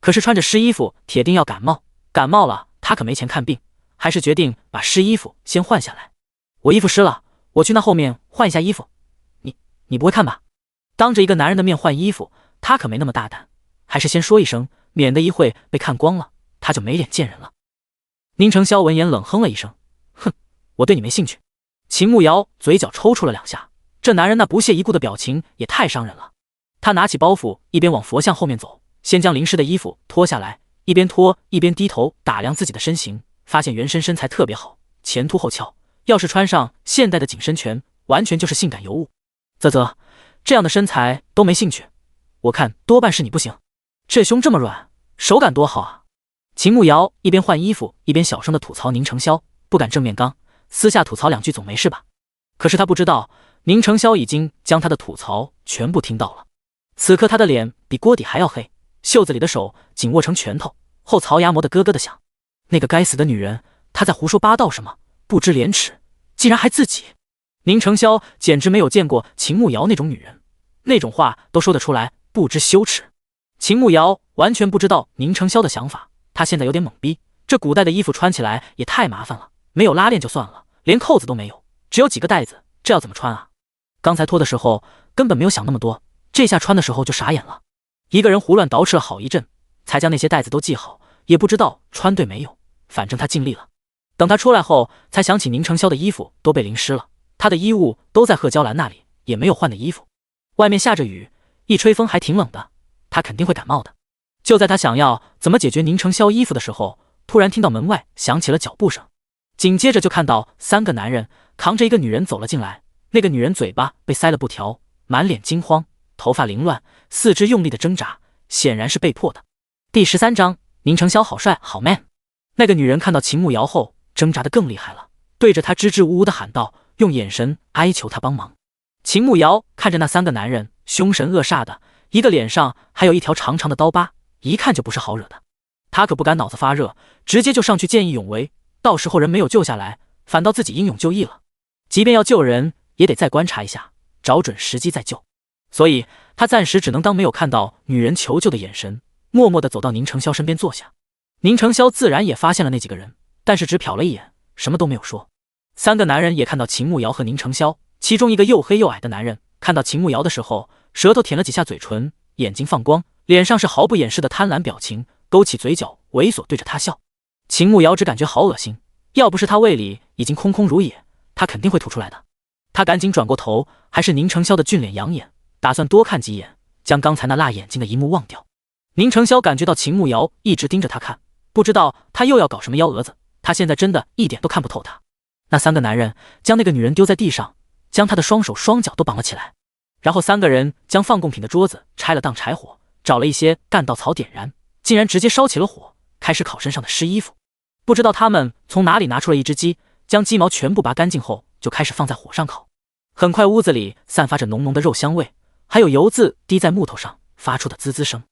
[SPEAKER 1] 可是穿着湿衣服铁定要感冒，感冒了他可没钱看病，还是决定把湿衣服先换下来。我衣服湿了，我去那后面换一下衣服。你不会看吧？当着一个男人的面换衣服，他可没那么大胆，还是先说一声，免得一会被看光了，他就没脸见人了。宁承霄闻言冷哼了一声，哼，我对你没兴趣。秦慕瑶嘴角抽搐了2下，这男人那不屑一顾的表情也太伤人了。他拿起包袱，一边往佛像后面走，先将淋湿的衣服脱下来，一边脱一边低头打量自己的身形，发现原身身材特别好，前凸后翘，要是穿上现代的紧身裙，完全就是性感尤物。啧，这样的身材都没兴趣，我看多半是你不行。这胸这么软，手感多好啊！秦慕瑶一边换衣服，一边小声的吐槽宁承霄不敢正面刚，私下吐槽两句总没事吧？可是他不知道，宁成霄已经将他的吐槽全部听到了。此刻他的脸比锅底还要黑，袖子里的手紧握成拳头，后槽牙磨得咯咯的响。那个该死的女人，她在胡说八道什么？不知廉耻，竟然还自己！宁成霄简直没有见过秦慕瑶那种女人，那种话都说得出来，不知羞耻。秦慕瑶完全不知道宁成霄的想法，他现在有点懵逼。这古代的衣服穿起来也太麻烦了，没有拉链就算了，连扣子都没有，只有几个带子，这要怎么穿啊？刚才脱的时候根本没有想那么多，这下穿的时候就傻眼了。一个人胡乱捯饬了好一阵，才将那些带子都系好，也不知道穿对没有，反正他尽力了。等他出来后，才想起宁成霄的衣服都被淋湿了，他的衣物都在贺娇兰那里，也没有换的衣服。外面下着雨，一吹风还挺冷的，他肯定会感冒的。就在他想要怎么解决宁成霄衣服的时候，突然听到门外响起了脚步声，紧接着就看到3个男人扛着一个女人走了进来。那个女人嘴巴被塞了布条，满脸惊慌，头发凌乱，四肢用力的挣扎，显然是被迫的。第13章，宁成霄好帅好 man。 那个女人看到秦慕瑶后挣扎得更厉害了，对着他支支吾吾地喊道，用眼神哀求他帮忙。秦慕瑶看着那3个男人凶神恶煞的，一个脸上还有一条长长的刀疤，一看就不是好惹的。他可不敢脑子发热，直接就上去见义勇为，到时候人没有救下来，反倒自己英勇就义了。即便要救人，也得再观察一下，找准时机再救。所以他暂时只能当没有看到女人求救的眼神，默默地走到宁成霄身边坐下。宁成霄自然也发现了那几个人，但是只瞟了一眼，什么都没有说。3个男人也看到秦慕瑶和宁成霄，其中一个又黑又矮的男人看到秦慕瑶的时候，舌头舔了几下嘴唇，眼睛放光，脸上是毫不掩饰的贪婪表情，勾起嘴角猥琐对着他笑。秦慕瑶只感觉好恶心，要不是他胃里已经空空如也，他肯定会吐出来的。他赶紧转过头，还是宁成霄的俊脸养眼，打算多看几眼，将刚才那辣眼睛的一幕忘掉。宁成霄感觉到秦慕瑶一直盯着他看，不知道他又要搞什么幺蛾子，他现在真的一点都看不透他。那3个男人将那个女人丢在地上，将她的双手双脚都绑了起来，然后3个人将放贡品的桌子拆了当柴火，找了一些干稻草点燃，竟然直接烧起了火，开始烤身上的湿衣服。不知道他们从哪里拿出了一只鸡，将鸡毛全部拔干净后就开始放在火上烤。很快屋子里散发着浓浓的肉香味，还有油渍滴在木头上发出的滋滋声。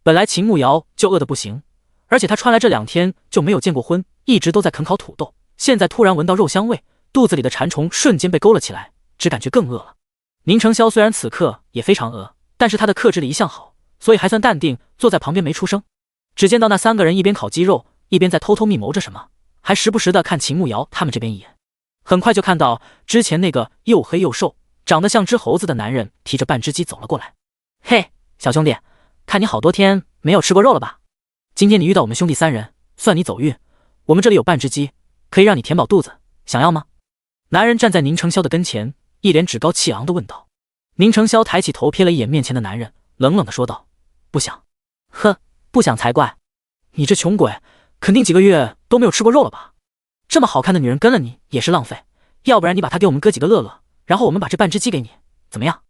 [SPEAKER 1] 本来秦慕瑶就饿得不行，而且他穿来这2天就没有见过荤，一直都在啃烤土豆，现在突然闻到肉香味，肚子里的馋虫瞬间被勾了起来，只感觉更饿了。宁成霄虽然此刻也非常饿，但是他的克制力一向好，所以还算淡定，坐在旁边没出声。只见到那3个人一边烤鸡肉，一边在偷偷密谋着什么，还时不时的看秦慕瑶他们这边一眼。很快就看到之前那个又黑又瘦，长得像只猴子的男人提着半只鸡走了过来。嘿，小兄弟，看你好多天没有吃过肉了吧？今天你遇到我们兄弟3人，算你走运，我们这里有半只鸡，可以让你填饱肚子，想要吗？男人站在宁成霄的跟前，一脸趾高气昂地问道。宁成霄抬起头瞥了一眼面前的男人，冷冷地说道，不想。呵，不想才怪，你这穷鬼肯定几个月都没有吃过肉了吧？这么好看的女人跟了你也是浪费，要不然你把她给我们哥几个乐乐，然后我们把这半只鸡给你，怎么样？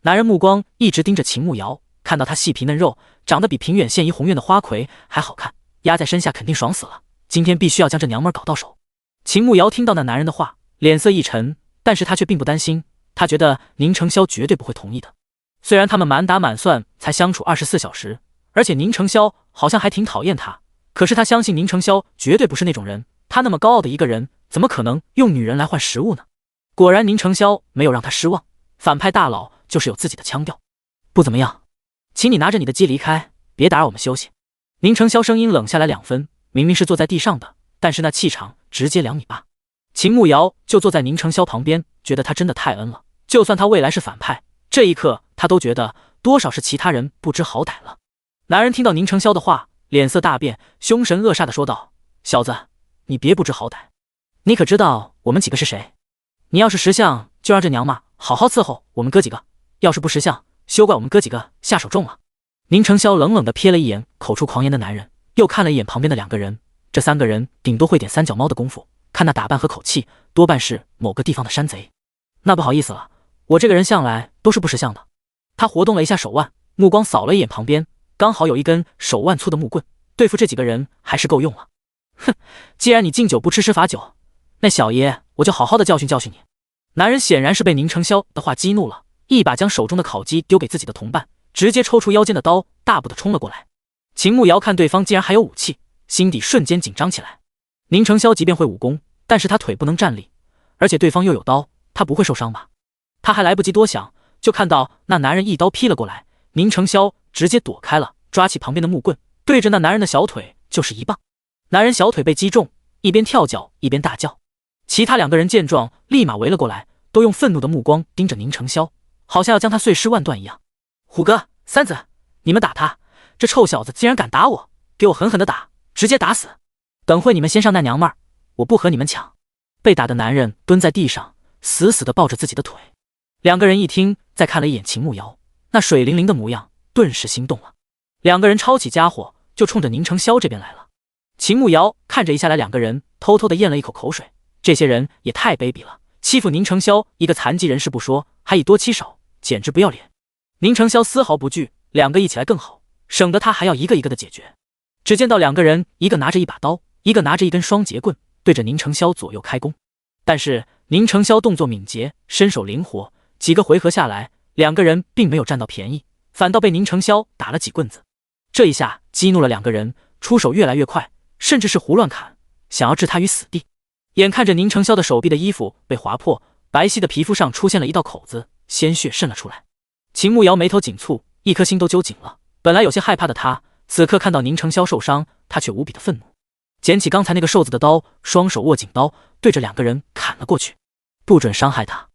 [SPEAKER 1] 男人目光一直盯着秦慕瑶，看到她细皮嫩肉，长得比平远县怡红院的花魁还好看，压在身下肯定爽死了，今天必须要将这娘们搞到手。秦慕瑶听到那男人的话，脸色一沉，但是她却并不担心，她觉得宁成霄绝对不会同意的。虽然他们满打满算才相处24小时，而且宁成霄好像还挺讨厌他，可是他相信宁成霄绝对不是那种人，他那么高傲的一个人，怎么可能用女人来换食物呢？果然宁成霄没有让他失望，反派大佬就是有自己的腔调。不怎么样，请你拿着你的鸡离开，别打扰我们休息。宁成霄声音冷下来2分，明明是坐在地上的，但是那气场直接2米8。秦慕瑶就坐在宁成霄旁边，觉得他真的太恩了，就算他未来是反派，这一刻他都觉得多少是其他人不知好歹了。男人听到宁成霄的话，脸色大变，凶神恶煞地说道，小子，你别不知好歹，你可知道我们几个是谁？你要是识相，就让这娘们好好伺候我们哥几个，要是不识相，休怪我们哥几个下手重了。宁成霄冷冷地瞥了一眼口出狂言的男人，又看了一眼旁边的2个人，这3个人顶多会点3脚猫的功夫，看那打扮和口气，多半是某个地方的山贼。那不好意思了，我这个人向来都是不识相的。他活动了一下手腕，目光扫了一眼旁边，刚好有一根手腕粗的木棍，对付这几个人还是够用了。哼，既然你敬酒不吃吃罚酒，那小爷我就好好的教训教训你。男人显然是被宁承霄的话激怒了，一把将手中的烤鸡丢给自己的同伴，直接抽出腰间的刀，大步的冲了过来。秦慕瑶看对方竟然还有武器，心底瞬间紧张起来。宁承霄即便会武功，但是他腿不能站立，而且对方又有刀，他不会受伤吧？他还来不及多想，就看到那男人一刀劈了过来，宁承霄直接躲开了，抓起旁边的木棍，对着那男人的小腿就是一棒。男人小腿被击中，一边跳脚一边大叫。其他2个人见状，立马围了过来，都用愤怒的目光盯着宁承霄，好像要将他碎尸万段一样。虎哥、三子，你们打他！这臭小子竟然敢打我，给我狠狠的打，直接打死！等会你们先上那娘们儿，我不和你们抢！被打的男人蹲在地上，死死地抱着自己的腿。2个人一听，再看了一眼秦慕瑶，那水灵灵的模样，顿时心动了。2个人抄起家伙，就冲着宁承霄这边来了。秦慕瑶看着一下来2个人，偷偷地咽了一口口水。这些人也太卑鄙了，欺负宁承霄一个残疾人士不说，还以多欺少，简直不要脸。宁承霄丝毫不惧，2个一起来更好，省得他还要一个一个的解决。只见到2个人，一个拿着一把刀，一个拿着一根双节棍，对着宁承霄左右开弓。但是宁承霄动作敏捷，身手灵活，几个回合下来，2个人并没有占到便宜，反倒被宁承霄打了几棍子。这一下激怒了2个人，出手越来越快，甚至是胡乱砍，想要置他于死地。眼看着宁承霄的手臂的衣服被划破，白皙的皮肤上出现了一道口子，鲜血渗了出来。秦慕瑶眉头紧蹙，一颗心都揪紧了。本来有些害怕的他，此刻看到宁承霄受伤，他却无比的愤怒，捡起刚才那个瘦子的刀，双手握紧刀，对着2个人砍了过去。不准伤害他！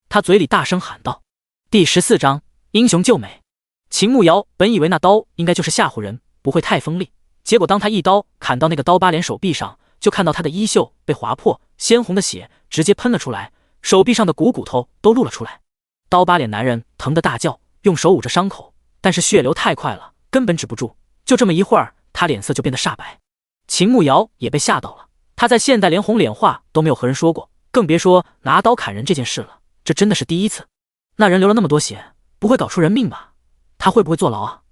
[SPEAKER 1] 他嘴里大声喊道。第14章英雄救美。秦慕瑶本以为那刀应该就是吓唬人，不会太锋利，结果当他一刀砍到那个刀疤脸手臂上，就看到他的衣袖被划破，鲜红的血直接喷了出来，手臂上的骨头都露了出来。刀疤脸男人疼得大叫，用手捂着伤口，但是血流太快了，根本止不住。就这么一会儿，他脸色就变得煞白。秦慕瑶也被吓到了，他在现代连红脸话都没有和人说过，更别说拿刀砍人这件事了，这真的是第一次。那人流了那么多血，不会搞出人命吧？他会不会坐牢啊？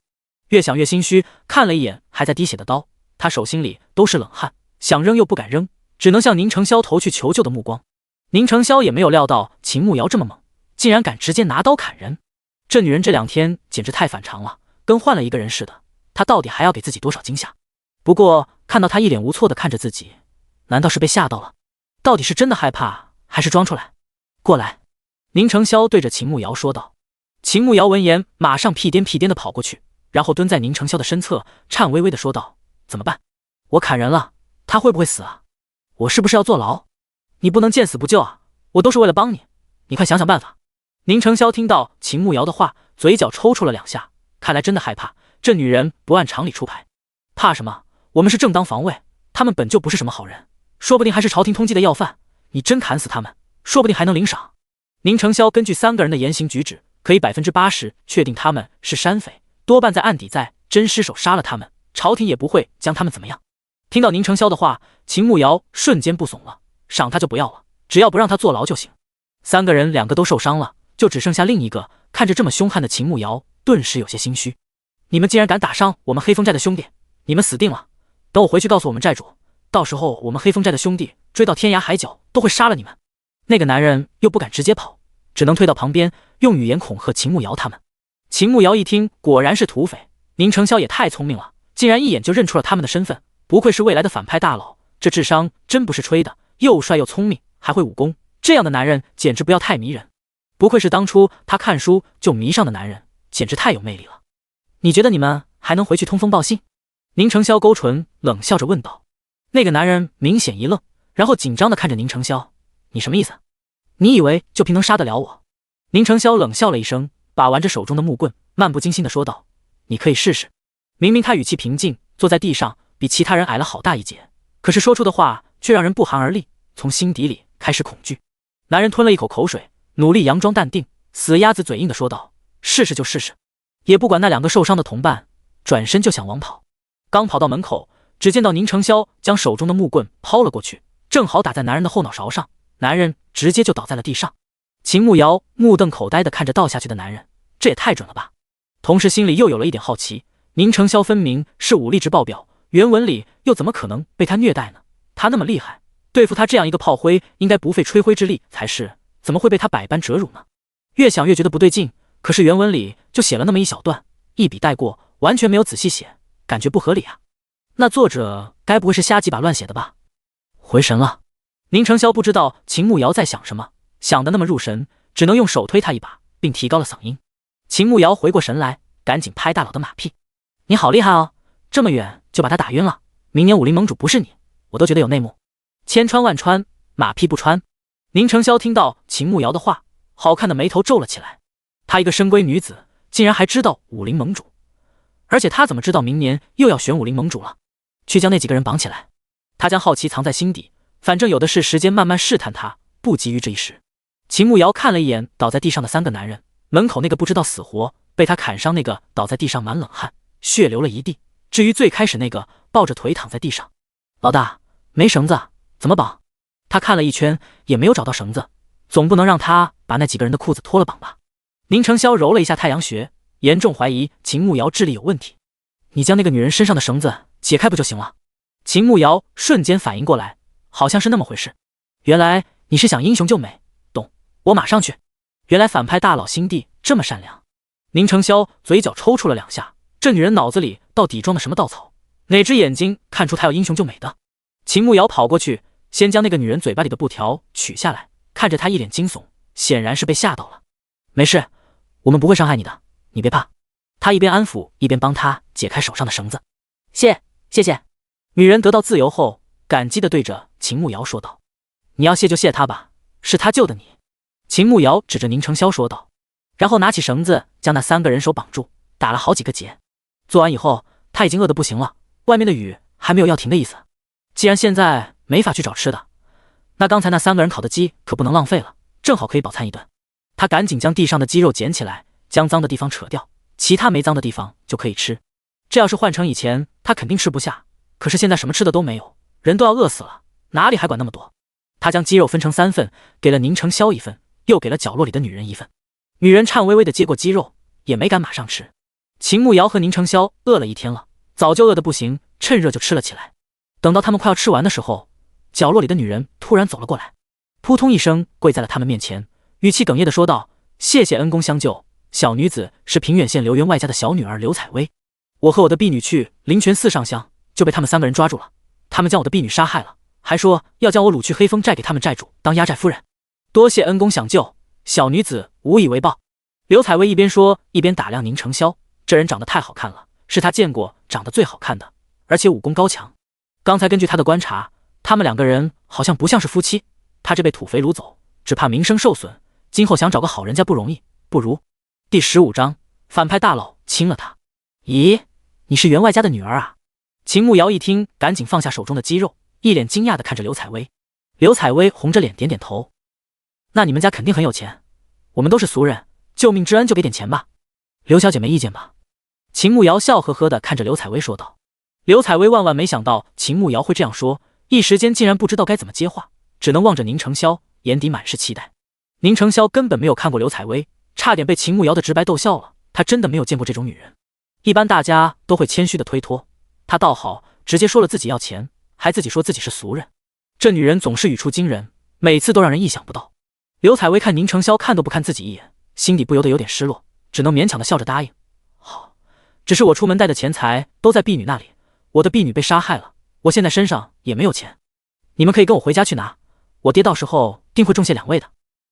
[SPEAKER 1] 越想越心虚，看了一眼还在滴血的刀，他手心里都是冷汗，想扔又不敢扔，只能向宁承霄投去求救的目光。宁承霄也没有料到秦慕瑶这么猛，竟然敢直接拿刀砍人。这女人这2天简直太反常了，跟换了一个人似的。她到底还要给自己多少惊吓？不过看到她一脸无措地看着自己，难道是被吓到了？到底是真的害怕，还是装出来？过来！宁承霄对着秦慕瑶说道。秦慕瑶闻言，马上屁颠屁颠地跑过去，然后蹲在宁承霄的身侧，颤巍巍地说道：怎么办？我砍人了，他会不会死啊？我是不是要坐牢？你不能见死不救啊！我都是为了帮你，你快想想办法。宁承霄听到秦慕瑶的话，嘴角抽搐了2下，看来真的害怕，这女人不按常理出牌。怕什么？我们是正当防卫，他们本就不是什么好人，说不定还是朝廷通缉的要犯，你真砍死他们，说不定还能领赏。宁承霄根据3个人的言行举止，可以80%确定他们是山匪，多半在暗底在真失手杀了他们，朝廷也不会将他们怎么样。听到宁承霄的话，秦慕瑶瞬间不怂了，赏他就不要了，只要不让他坐牢就行。3个人2个都受伤了，就只剩下另一个，看着这么凶悍的秦慕瑶，顿时有些心虚。你们竟然敢打伤我们黑风寨的兄弟，你们死定了！等我回去告诉我们寨主，到时候我们黑风寨的兄弟追到天涯海角都会杀了你们。那个男人又不敢直接跑，只能退到旁边，用语言恐吓秦慕瑶他们。秦慕瑶一听，果然是土匪，宁承霄也太聪明了，竟然一眼就认出了他们的身份，不愧是未来的反派大佬，这智商真不是吹的，又帅又聪明，还会武功，这样的男人简直不要太迷人。不愧是当初他看书就迷上的男人，简直太有魅力了。你觉得你们还能回去通风报信？宁承霄勾唇冷笑着问道。那个男人明显一愣，然后紧张地看着宁承霄，你什么意思？你以为就凭能杀得了我？宁承霄冷笑了一声，把玩着手中的木棍，漫不经心地说道，你可以试试。明明他语气平静，坐在地上比其他人矮了好大一截，可是说出的话却让人不寒而栗，从心底里开始恐惧。男人吞了一口口水，努力佯装淡定，死鸭子嘴硬地说道，试试就试试。也不管那2个受伤的同伴，转身就想往跑。刚跑到门口，只见到宁承霄将手中的木棍抛了过去，正好打在男人的后脑勺上，男人直接就倒在了地上。秦慕瑶目瞪口呆地看着倒下去的男人，这也太准了吧！同时心里又有了一点好奇，宁承霄分明是武力值爆表，原文里又怎么可能被他虐待呢？他那么厉害，对付他这样一个炮灰，应该不费吹灰之力才是，怎么会被他百般折辱呢？越想越觉得不对劲，可是原文里就写了那么一小段，一笔带过，完全没有仔细写，感觉不合理啊。那作者该不会是瞎鸡巴乱写的吧？回神了。宁承霄不知道秦慕瑶在想什么，想得那么入神，只能用手推他一把，并提高了嗓音。秦慕瑶回过神来，赶紧拍大佬的马屁：“你好厉害哦，这么远就把他打晕了。明年武林盟主不是你，我都觉得有内幕。千穿万穿，马屁不穿。”宁承霄听到秦慕瑶的话，好看的眉头皱了起来。她一个深闺女子，竟然还知道武林盟主，而且她怎么知道明年又要选武林盟主了？去将那几个人绑起来。他将好奇藏在心底，反正有的是时间慢慢试探他，不急于这一时。秦慕瑶看了一眼倒在地上的3个男人，门口那个不知道死活，被他砍伤那个倒在地上满冷汗，血流了一地。至于最开始那个抱着腿躺在地上，老大没绳子，怎么绑？他看了一圈也没有找到绳子，总不能让他把那几个人的裤子脱了绑吧？宁承霄揉了一下太阳穴，严重怀疑秦慕瑶智力有问题。你将那个女人身上的绳子解开不就行了？秦慕瑶瞬间反应过来，好像是那么回事。原来你是想英雄救美，懂，我马上去。原来反派大佬心地这么善良。宁承霄嘴角抽搐了2下，这女人脑子里到底装的什么稻草？哪只眼睛看出她要英雄救美的？秦慕瑶跑过去，先将那个女人嘴巴里的布条取下来，看着她一脸惊悚，显然是被吓到了。没事，我们不会伤害你的，你别怕。他一边安抚，一边帮她解开手上的绳子。谢谢。女人得到自由后，感激地对着秦慕瑶说道：“你要谢就谢他吧，是他救的你。”秦慕瑶指着宁承霄说道，然后拿起绳子将那3个人手绑住，打了好几个结。做完以后，他已经饿得不行了，外面的雨还没有要停的意思。既然现在没法去找吃的，那刚才那3个人烤的鸡可不能浪费了，正好可以饱餐一顿。他赶紧将地上的鸡肉捡起来，将脏的地方扯掉，其他没脏的地方就可以吃。这要是换成以前，他肯定吃不下，可是现在什么吃的都没有，人都要饿死了，哪里还管那么多？他将鸡肉分成3份，给了宁承霄1份，又给了角落里的女人1份。女人颤巍巍地接过鸡肉，也没敢马上吃。秦慕瑶和宁承霄饿了一天了，早就饿得不行，趁热就吃了起来。等到他们快要吃完的时候，角落里的女人突然走了过来，扑通一声跪在了他们面前，语气哽咽地说道：“谢谢恩公相救，小女子是平远县刘员外家的小女儿刘采薇。我和我的婢女去灵泉寺上香，就被他们3个人抓住了。他们将我的婢女杀害了，还说要将我掳去黑风寨给他们寨主当压寨夫人。多谢恩公相救，小女子无以为报。”刘采薇一边说一边打量宁承霄，这人长得太好看了，是他见过长得最好看的，而且武功高强。刚才根据他的观察，他们2个人好像不像是夫妻，他这被土匪掳走，只怕名声受损，今后想找个好人家不容易，不如。第15章，反派大佬亲了他。咦，你是员外家的女儿啊？秦慕瑶一听，赶紧放下手中的鸡肉，一脸惊讶地看着刘采薇。刘采薇红着脸点点头。那你们家肯定很有钱，我们都是俗人，救命之恩就给点钱吧。刘小姐没意见吧？秦慕瑶笑呵呵地看着刘采薇说道。刘采薇万万没想到秦慕瑶会这样说，一时间竟然不知道该怎么接话，只能望着宁承霄，眼底满是期待。宁承霄根本没有看过刘采薇，差点被秦慕瑶的直白逗笑了，他真的没有见过这种女人。一般大家都会谦虚的推脱，他倒好，直接说了自己要钱，还自己说自己是俗人。这女人总是语出惊人，每次都让人意想不到。刘采薇看宁承霄看都不看自己一眼，心底不由得有点失落，只能勉强的笑着答应：“好，只是我出门带的钱财都在婢女那里，我的婢女被杀害了，我现在身上也没有钱，你们可以跟我回家去拿，我爹到时候定会重谢2位的。”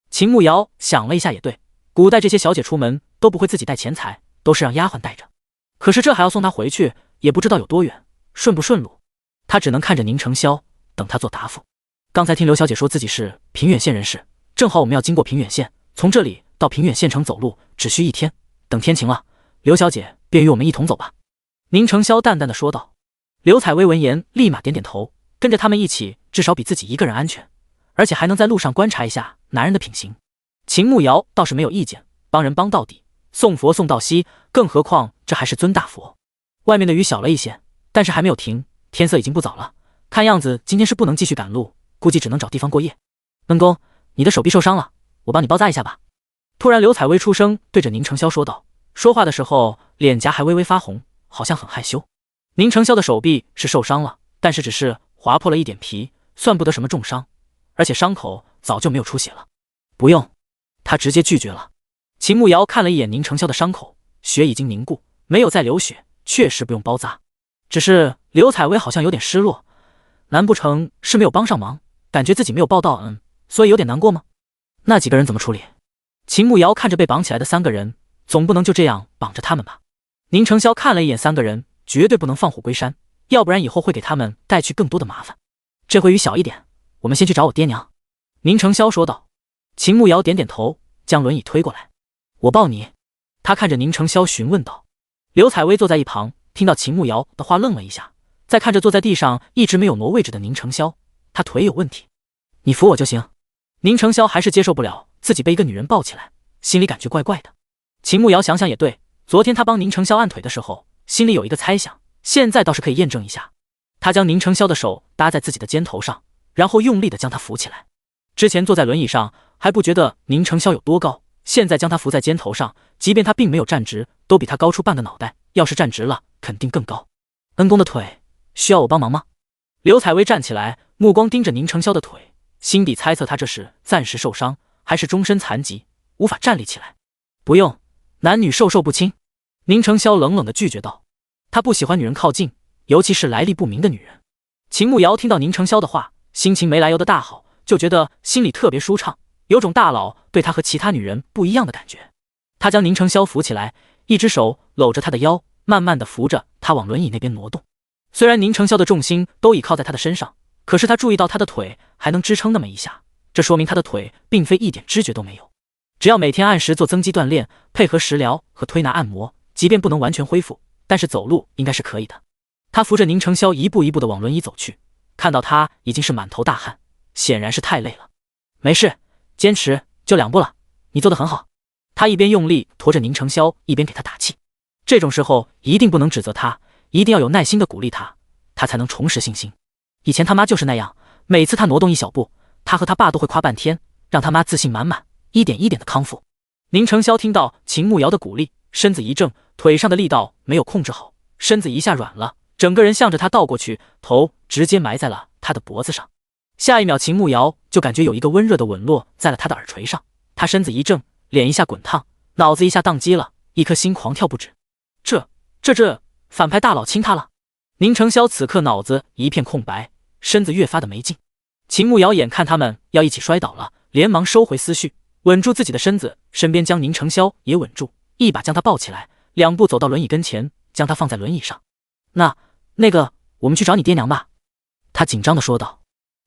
[SPEAKER 1] 秦慕瑶想了一下也对，古代这些小姐出门都不会自己带钱财，都是让丫鬟带着。可是这还要送她回去，也不知道有多远，顺不顺路。她只能看着宁承霄，等他做答复。刚才听刘小姐说自己是平远县人士，正好我们要经过平远县，从这里到平远县城走路只需1天，等天晴了，刘小姐便与我们一同走吧。宁承霄淡淡的说道。刘采薇闻言立马点点头，跟着他们一起，至少比自己一个人安全，而且还能在路上观察一下男人的品行。秦慕瑶倒是没有意见，帮人帮到底，送佛送到西，更何况这还是尊大佛。外面的雨小了一些，但是还没有停，天色已经不早了，看样子今天是不能继续赶路，估计只能找地方过夜。恩公，你的手臂受伤了，我帮你包扎一下吧。突然刘采薇出声对着宁承霄说道，说话的时候脸颊还微微发红，好像很害羞。宁承霄的手臂是受伤了，但是只是划破了一点皮，算不得什么重伤，而且伤口早就没有出血了。不用，他直接拒绝了。秦慕瑶看了一眼宁成霄的伤口，血已经凝固，没有再流血，确实不用包扎。只是刘采薇好像有点失落，难不成是没有帮上忙，感觉自己没有报到，所以有点难过吗？那几个人怎么处理？秦慕瑶看着被绑起来的3个人，总不能就这样绑着他们吧？宁成霄看了一眼3个人，绝对不能放虎归山，要不然以后会给他们带去更多的麻烦。这回雨小一点，我们先去找我爹娘。宁成霄说道。秦慕瑶点点头，将轮椅推过来。我抱你。他看着宁成霄询问道。刘采薇坐在一旁，听到秦慕瑶的话愣了一下，再看着坐在地上一直没有挪位置的宁成霄，他腿有问题，你扶我就行。宁成霄还是接受不了自己被一个女人抱起来，心里感觉怪怪的。秦慕瑶想想也对，昨天他帮宁成霄按腿的时候，心里有一个猜想，现在倒是可以验证一下。他将宁成霄的手搭在自己的肩头上，然后用力地将他扶起来。之前坐在轮椅上还不觉得宁成霄有多高，现在将他扶在肩头上，即便他并没有站直，都比他高出半个脑袋，要是站直了肯定更高。恩公的腿需要我帮忙吗？刘采薇站起来，目光盯着宁成霄的腿，心底猜测他这是暂时受伤，还是终身残疾，无法站立起来。不用，男女授受不亲。宁成霄冷冷地拒绝道。他不喜欢女人靠近，尤其是来历不明的女人。秦慕瑶听到宁成霄的话，心情没来由的大好，就觉得心里特别舒畅，有种大佬对他和其他女人不一样的感觉。他将宁成霄扶起来，一只手搂着他的腰，慢慢地扶着他往轮椅那边挪动。虽然宁成霄的重心都倚靠在他的身上，可是他注意到他的腿还能支撑那么一下，这说明他的腿并非一点知觉都没有。只要每天按时做增肌锻炼，配合食疗和推拿按摩，即便不能完全恢复，但是走路应该是可以的。他扶着宁成霄一步一步地往轮椅走去，看到他已经是满头大汗，显然是太累了。没事，坚持，就2步了，你做得很好。他一边用力驮着宁成霄，一边给他打气。这种时候一定不能指责他，一定要有耐心地鼓励他，他才能重拾信心。以前他妈就是那样，每次他挪动1小步，他和他爸都会夸半天，让他妈自信满满，一点一点的康复。宁成霄听到秦慕瑶的鼓励，身子一怔，腿上的力道没有控制好，身子一下软了，整个人向着他倒过去，头直接埋在了他的脖子上。下一秒，秦慕瑶就感觉有一个温热的吻落在了他的耳垂上，他身子一怔，脸一下滚烫，脑子一下宕机了，一颗心狂跳不止。这反派大佬亲他了。宁成霄此刻脑子一片空白，身子越发的没劲。秦慕瑶眼看他们要一起摔倒了，连忙收回思绪，稳住自己的身子，身边将宁成霄也稳住，一把将他抱起来，2步走到轮椅跟前，将他放在轮椅上。那个，我们去找你爹娘吧。他紧张地说道。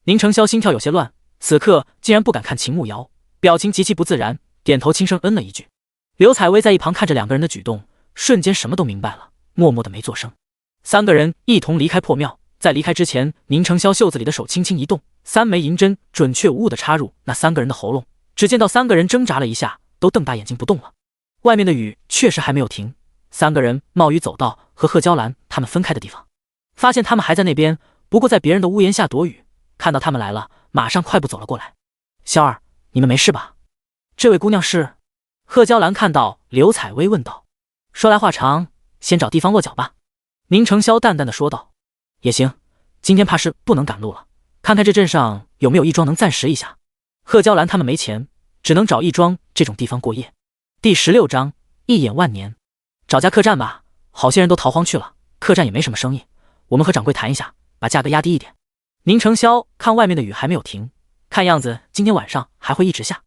[SPEAKER 1] 宁成霄心跳有些乱，此刻竟然不敢看秦慕瑶，表情极其不自然，点头轻声嗯了一句。刘采薇在一旁看着2个人的举动，瞬间什么都明白了，默默的没作声。3个人一同离开破庙，在离开之前，宁成霄袖子里的手轻轻一动，3枚银针准确无误地插入那3个人的喉咙。只见到3个人挣扎了一下，都瞪大眼睛不动了。外面的雨确实还没有停，3个人冒雨走到和贺娇兰他们分开的地方，发现他们还在那边，不过在别人的屋檐下躲雨。看到他们来了，马上快步走了过来。萧儿，你们没事吧？这位姑娘是？贺娇兰看到刘采薇问道。说来话长，先找地方落脚吧。宁成霄淡淡的说道。也行，今天怕是不能赶路了，看看这镇上有没有义庄能暂时一下。贺娇兰他们没钱，只能找义庄这种地方过夜。第16章一眼万年。找家客栈吧，好些人都逃荒去了，客栈也没什么生意，我们和掌柜谈一下，把价格压低一点。宁成霄看外面的雨还没有停，看样子今天晚上还会一直下，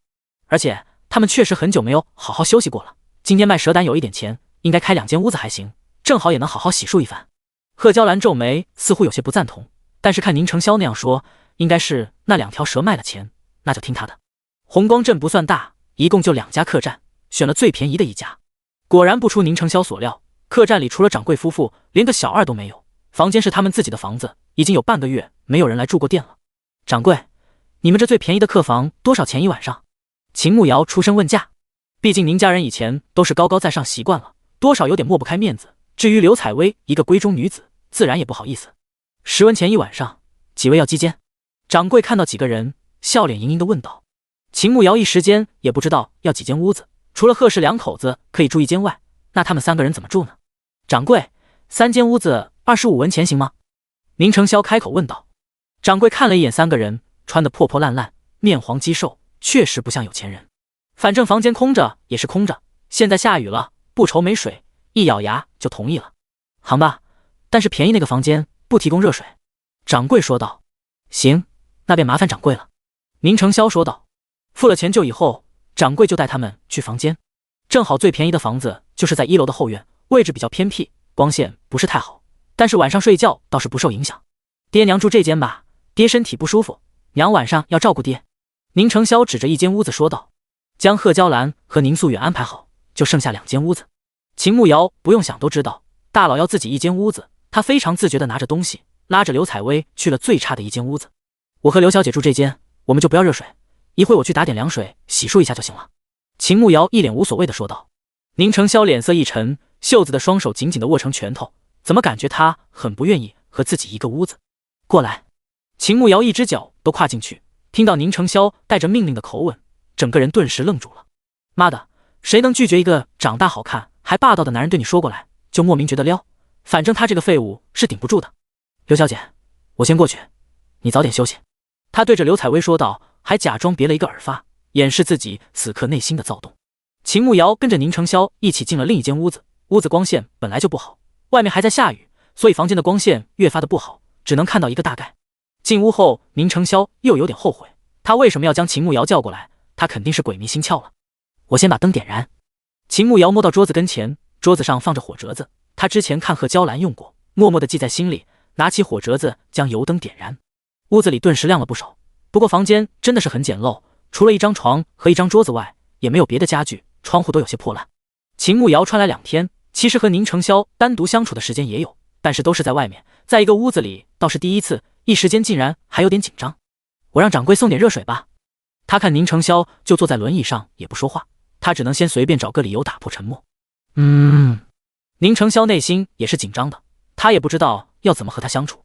[SPEAKER 1] 而且他们确实很久没有好好休息过了，今天卖蛇胆有一点钱，应该开2间屋子还行，正好也能好好洗漱一番。贺娇兰皱眉，似乎有些不赞同，但是看宁成霄那样说，应该是那2条蛇卖了钱，那就听他的。红光镇不算大，一共就2家客栈，选了最便宜的一家。果然不出宁成霄所料，客栈里除了掌柜夫妇，连个小二都没有，房间是他们自己的房子，已经有半个月没有人来住过店了。掌柜，你们这最便宜的客房多少钱一晚上？秦慕瑶出声问价。毕竟宁家人以前都是高高在上习惯了，多少有点抹不开面子，至于刘采薇一个闺中女子，自然也不好意思。10文钱一晚上，几位要鸡奸？掌柜看到几个人，笑脸盈盈地问道。秦慕瑶一时间也不知道要几间屋子，除了贺氏2口子可以住1间外，那他们3个人怎么住呢？掌柜，3间屋子25文钱行吗？宁成霄开口问道。掌柜看了一眼三个人，穿得破破烂烂，面黄肌瘦，确实不像有钱人。反正房间空着也是空着，现在下雨了，不愁没水，一咬牙就同意了。行吧，但是便宜那个房间不提供热水。掌柜说道。行，那便麻烦掌柜了。宁承霄说道。付了钱就以后，掌柜就带他们去房间。正好最便宜的房子就是在1楼的后院，位置比较偏僻，光线不是太好，但是晚上睡觉倒是不受影响。爹娘住这间吧，爹身体不舒服，娘晚上要照顾爹。宁承霄指着一间屋子说道。将贺娇兰和宁素远安排好，就剩下2间屋子。秦慕瑶不用想都知道，大佬要自己一间屋子，他非常自觉地拿着东西，拉着刘采薇去了最差的一间屋子。我和刘小姐住这间，我们就不要热水，一会我去打点凉水洗漱一下就行了。秦慕瑶一脸无所谓地说道。宁承霄脸色一沉，袖子的双手紧紧地握成拳头，怎么感觉他很不愿意和自己一个屋子？过来。秦慕瑶一只脚都跨进去，听到宁承霄带着命令的口吻，整个人顿时愣住了。妈的，谁能拒绝一个长大好看还霸道的男人对你说过来，就莫名觉得撩？反正他这个废物是顶不住的。刘小姐，我先过去，你早点休息。他对着刘采薇说道，还假装别了一个耳发，掩饰自己此刻内心的躁动。秦慕瑶跟着宁承霄一起进了另一间屋子，屋子光线本来就不好，外面还在下雨，所以房间的光线越发的不好，只能看到一个大概。进屋后，宁承霄又有点后悔，他为什么要将秦慕瑶叫过来？他肯定是鬼迷心窍了。我先把灯点燃。秦慕瑶摸到桌子跟前，桌子上放着火折子，他之前看贺娇兰用过，默默地记在心里，拿起火折子将油灯点燃。屋子里顿时亮了不少，不过房间真的是很简陋，除了一张床和一张桌子外，也没有别的家具，窗户都有些破烂。秦慕瑶穿来2天，其实和宁承霄单独相处的时间也有，但是都是在外面，在一个屋子里倒是第一次，一时间竟然还有点紧张。我让掌柜送点热水吧。他看宁承霄就坐在轮椅上也不说话，他只能先随便找个理由打破沉默。宁承霄内心也是紧张的，他也不知道要怎么和他相处。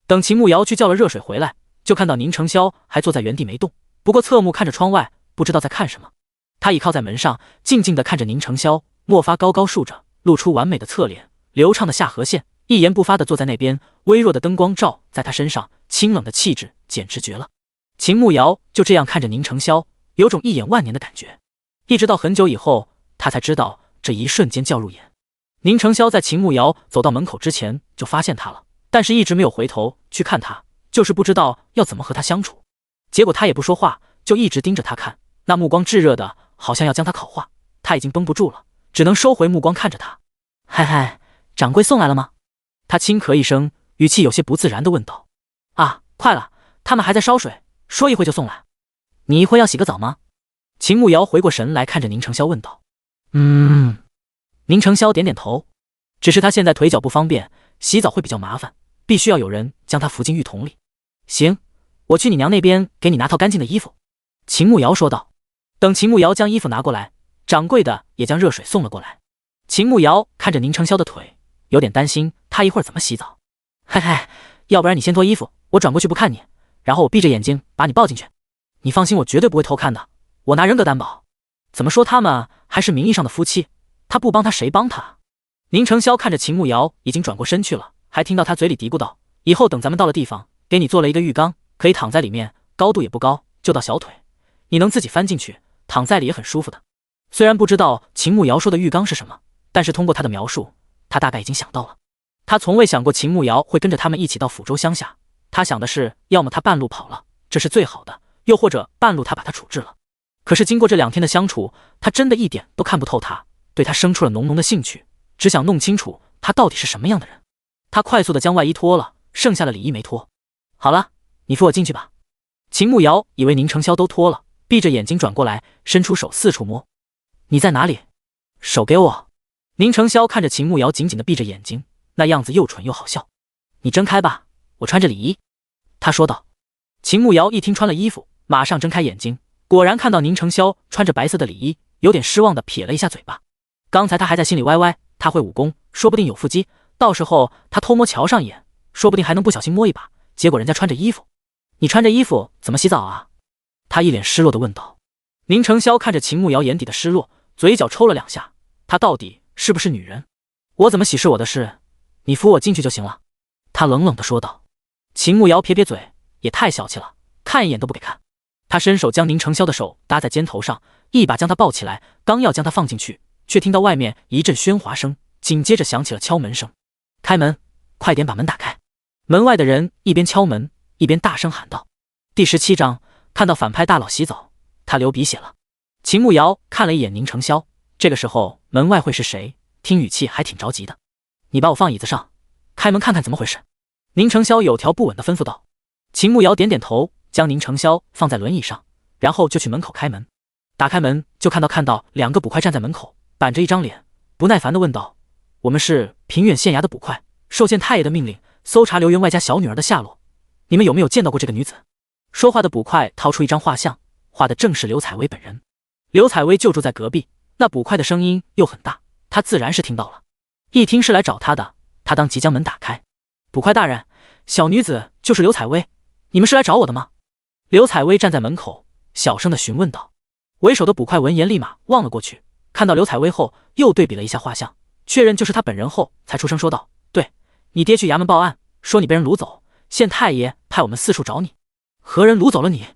[SPEAKER 1] 等秦慕瑶去叫了热水回来，就看到宁承霄还坐在原地没动，不过侧目看着窗外，不知道在看什么。他倚靠在门上，静静地看着宁承霄，墨发高高竖着，露出完美的侧脸，流畅的下颌线，一言不发地坐在那边，微弱的灯光照在他身上，清冷的气质简直绝了。秦慕瑶就这样看着宁承霄，有种一眼万年的感觉，一直到很久以后，他才知道这一瞬间叫入眼。宁承霄在秦慕瑶走到门口之前就发现他了，但是一直没有回头去看他，就是不知道要怎么和他相处。结果他也不说话，就一直盯着他看，那目光炙热的好像要将他烤化。他已经绷不住了，只能收回目光看着他。嗨嗨，掌柜送来了吗？他轻咳一声，语气有些不自然地问道。啊，快了，他们还在烧水，说一会就送来。你一会要洗个澡吗？秦慕瑶回过神来，看着宁承霄问道。宁承霄点点头，只是他现在腿脚不方便，洗澡会比较麻烦，必须要有人将他扶进浴桶里。行，我去你娘那边给你拿套干净的衣服。秦慕瑶说道。等秦慕瑶将衣服拿过来，掌柜的也将热水送了过来。秦慕瑶看着宁承霄的腿，有点担心他一会儿怎么洗澡。嘿嘿，要不然你先脱衣服，我转过去不看你，然后我闭着眼睛把你抱进去。你放心，我绝对不会偷看的，我拿人格担保。怎么说他们还是名义上的夫妻，他不帮他谁帮他？宁承霄看着秦慕瑶已经转过身去了，还听到他嘴里嘀咕道，以后等咱们到了地方，给你做了一个浴缸，可以躺在里面，高度也不高，就到小腿，你能自己翻进去，躺在里也很舒服的。虽然不知道秦慕瑶说的浴缸是什么，但是通过他的描述，他大概已经想到了。他从未想过秦慕瑶会跟着他们一起到抚州乡下，他想的是要么他半路跑了，这是最好的，又或者半路他把他处置了。可是经过这2天的相处，他真的一点都看不透他，对他生出了浓浓的兴趣，只想弄清楚他到底是什么样的人。他快速地将外衣脱了，剩下的里衣没脱。好了，你扶我进去吧。秦慕瑶以为宁承霄都脱了，闭着眼睛转过来，伸出手四处摸。你在哪里？手给我。宁承霄看着秦慕瑶紧紧地闭着眼睛，那样子又蠢又好笑。你睁开吧，我穿着里衣。他说道。秦慕瑶一听穿了衣服，马上睁开眼睛，果然看到宁承霄穿着白色的里衣，有点失望地撇了一下嘴巴。刚才他还在心里歪歪，他会武功，说不定有腹肌，到时候他偷摸瞧上眼，说不定还能不小心摸一把，结果人家穿着衣服。你穿着衣服怎么洗澡啊？他一脸失落地问道。宁承霄看着秦慕瑶眼底的失落，嘴角抽了2下，他到底是不是女人？我怎么洗是我的事，你扶我进去就行了。他冷冷地说道。秦慕瑶撇撇嘴，也太小气了，看一眼都不给看。他伸手将宁承霄的手搭在肩头上，一把将他抱起来，刚要将他放进去，却听到外面一阵喧哗声，紧接着响起了敲门声。开门，快点把门打开！门外的人一边敲门一边大声喊道。第17章，看到反派大佬洗澡，他流鼻血了。秦慕瑶看了一眼宁承霄，这个时候门外会是谁？听语气还挺着急的。你把我放椅子上，开门看看怎么回事。宁承霄有条不紊地吩咐道。秦慕瑶点点头，将宁承霄放在轮椅上，然后就去门口开门。打开门就看到2个捕快站在门口，板着一张脸，不耐烦地问道：我们是平远县衙的捕快，受县太爷的命令，搜查刘员外家小女儿的下落。你们有没有见到过这个女子？说话的捕快掏出一张画像，画的正是刘采薇本人。刘采薇就住在隔壁，那捕快的声音又很大，他自然是听到了。一听是来找他的，他当即将门打开。捕快大人，小女子就是刘采薇，你们是来找我的吗？刘采薇站在门口，小声地询问道。为首的捕快闻言立马望了过去，看到刘采薇后，又对比了一下画像，确认就是他本人后，才出声说道：对，你爹去衙门报案，说你被人掳走，县太爷派我们四处找你。何人掳走了你？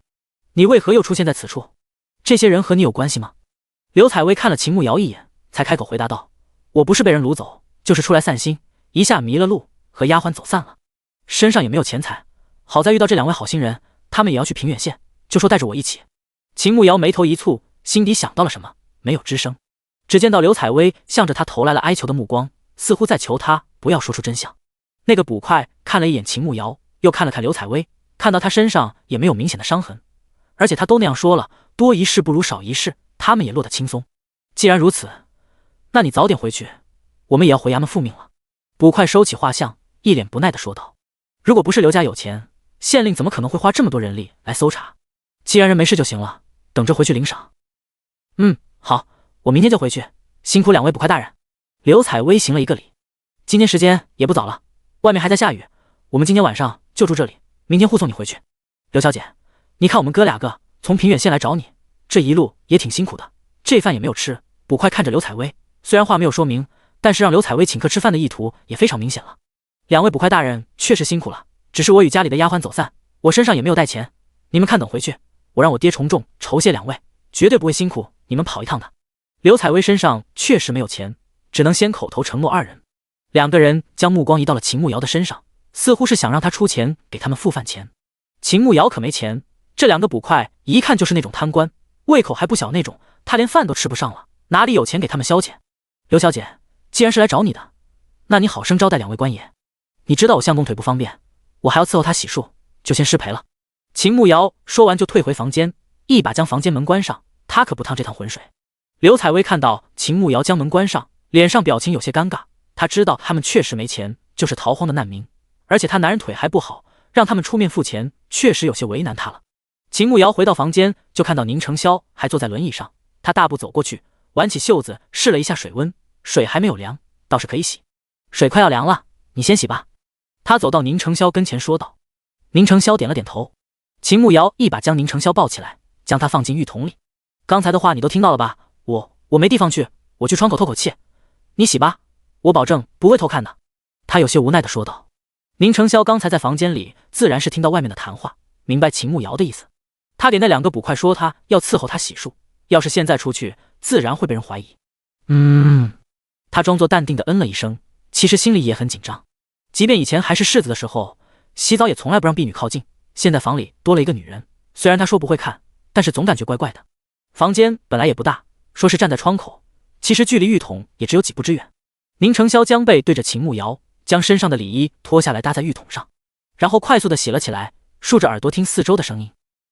[SPEAKER 1] 你为何又出现在此处？这些人和你有关系吗？刘采薇看了秦慕瑶一眼，才开口回答道：我不是被人掳走，就是出来散心，一下迷了路，和丫鬟走散了，身上也没有钱财，好在遇到这2位好心人，他们也要去平远县，就说带着我一起。秦慕瑶眉头一蹙，心底想到了什么，没有吱声。只见到刘采薇向着他投来了哀求的目光，似乎在求他不要说出真相。那个捕快看了一眼秦慕瑶，又看了看刘采薇，看到他身上也没有明显的伤痕，而且他都那样说了，多一事不如少一事，他们也落得轻松。既然如此，那你早点回去，我们也要回衙门复命了。捕快收起画像，一脸不耐地说道。如果不是刘家有钱，县令怎么可能会花这么多人力来搜查？既然人没事就行了，等着回去领赏。好，我明天就回去，辛苦2位捕快大人。刘采薇行了一个礼。今天时间也不早了，外面还在下雨，我们今天晚上就住这里，明天护送你回去。刘小姐，你看我们哥2个从平远县来找你，这一路也挺辛苦的，这饭也没有吃。捕快看着刘采薇，虽然话没有说明，但是让刘采薇请客吃饭的意图也非常明显了。2位捕快大人确实辛苦了，只是我与家里的丫鬟走散，我身上也没有带钱，你们看等回去，我让我爹重重酬谢2位，绝对不会辛苦你们跑一趟的。刘采薇身上确实没有钱，只能先口头承诺2人。2个人将目光移到了秦慕瑶的身上，似乎是想让他出钱给他们付饭钱。秦慕瑶可没钱，这2个捕快一看就是那种贪官，胃口还不小那种，他连饭都吃不上了，哪里有钱给他们消遣？刘小姐，既然是来找你的，那你好生招待2位官爷。你知道我相公腿不方便，我还要伺候他洗漱，就先失陪了。秦慕瑶说完就退回房间，一把将房间门关上，他可不趟这趟浑水。刘采薇看到秦慕瑶将门关上，脸上表情有些尴尬，他知道他们确实没钱，就是逃荒的难民，而且他男人腿还不好，让他们出面付钱，确实有些为难他了。秦慕瑶回到房间，就看到宁承霄还坐在轮椅上，他大步走过去，挽起袖子试了一下水温，水还没有凉，倒是可以洗。水快要凉了，你先洗吧。他走到宁承霄跟前说道。宁承霄点了点头。秦慕瑶一把将宁承霄抱起来，将他放进浴桶里。刚才的话你都听到了吧？我没地方去，我去窗口透口气，你洗吧，我保证不会偷看的。他有些无奈地说道。宁承霄刚才在房间里自然是听到外面的谈话，明白秦慕瑶的意思。他给那2个捕快说他要伺候他洗漱，要是现在出去，自然会被人怀疑。他装作淡定地了一声，其实心里也很紧张。即便以前还是世子的时候，洗澡也从来不让婢女靠近，现在房里多了一个女人，虽然他说不会看，但是总感觉怪怪的。房间本来也不大，说是站在窗口，其实距离浴桶也只有几步之远。宁承霄将背对着秦慕瑶，将身上的里衣脱下来搭在浴桶上，然后快速地洗了起来，竖着耳朵听四周的声音。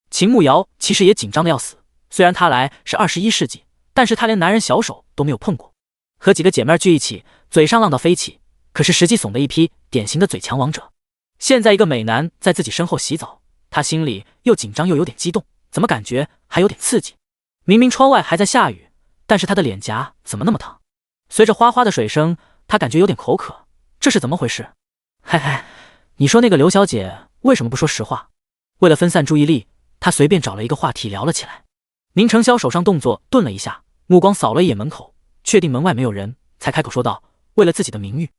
[SPEAKER 1] 秦慕瑶其实也紧张的要死，虽然她来是21世纪，但是她连男人小手都没有碰过，和几个姐妹聚一起，嘴上浪到飞起，可是实际怂的一批，典型的嘴强王者。现在一个美男在自己身后洗澡，她心里又紧张又有点激动，怎么感觉还有点刺激？明明窗外还在下雨，但是她的脸颊怎么那么烫？随着哗哗的水声，她感觉有点口渴，这是怎么回事？嘿嘿，你说那个刘小姐为什么不说实话？为了分散注意力，她随便找了一个话题聊了起来。宁承霄手上动作顿了一下，目光扫了一眼门口，确定门外没有人，才开口说道：为了自己的名誉。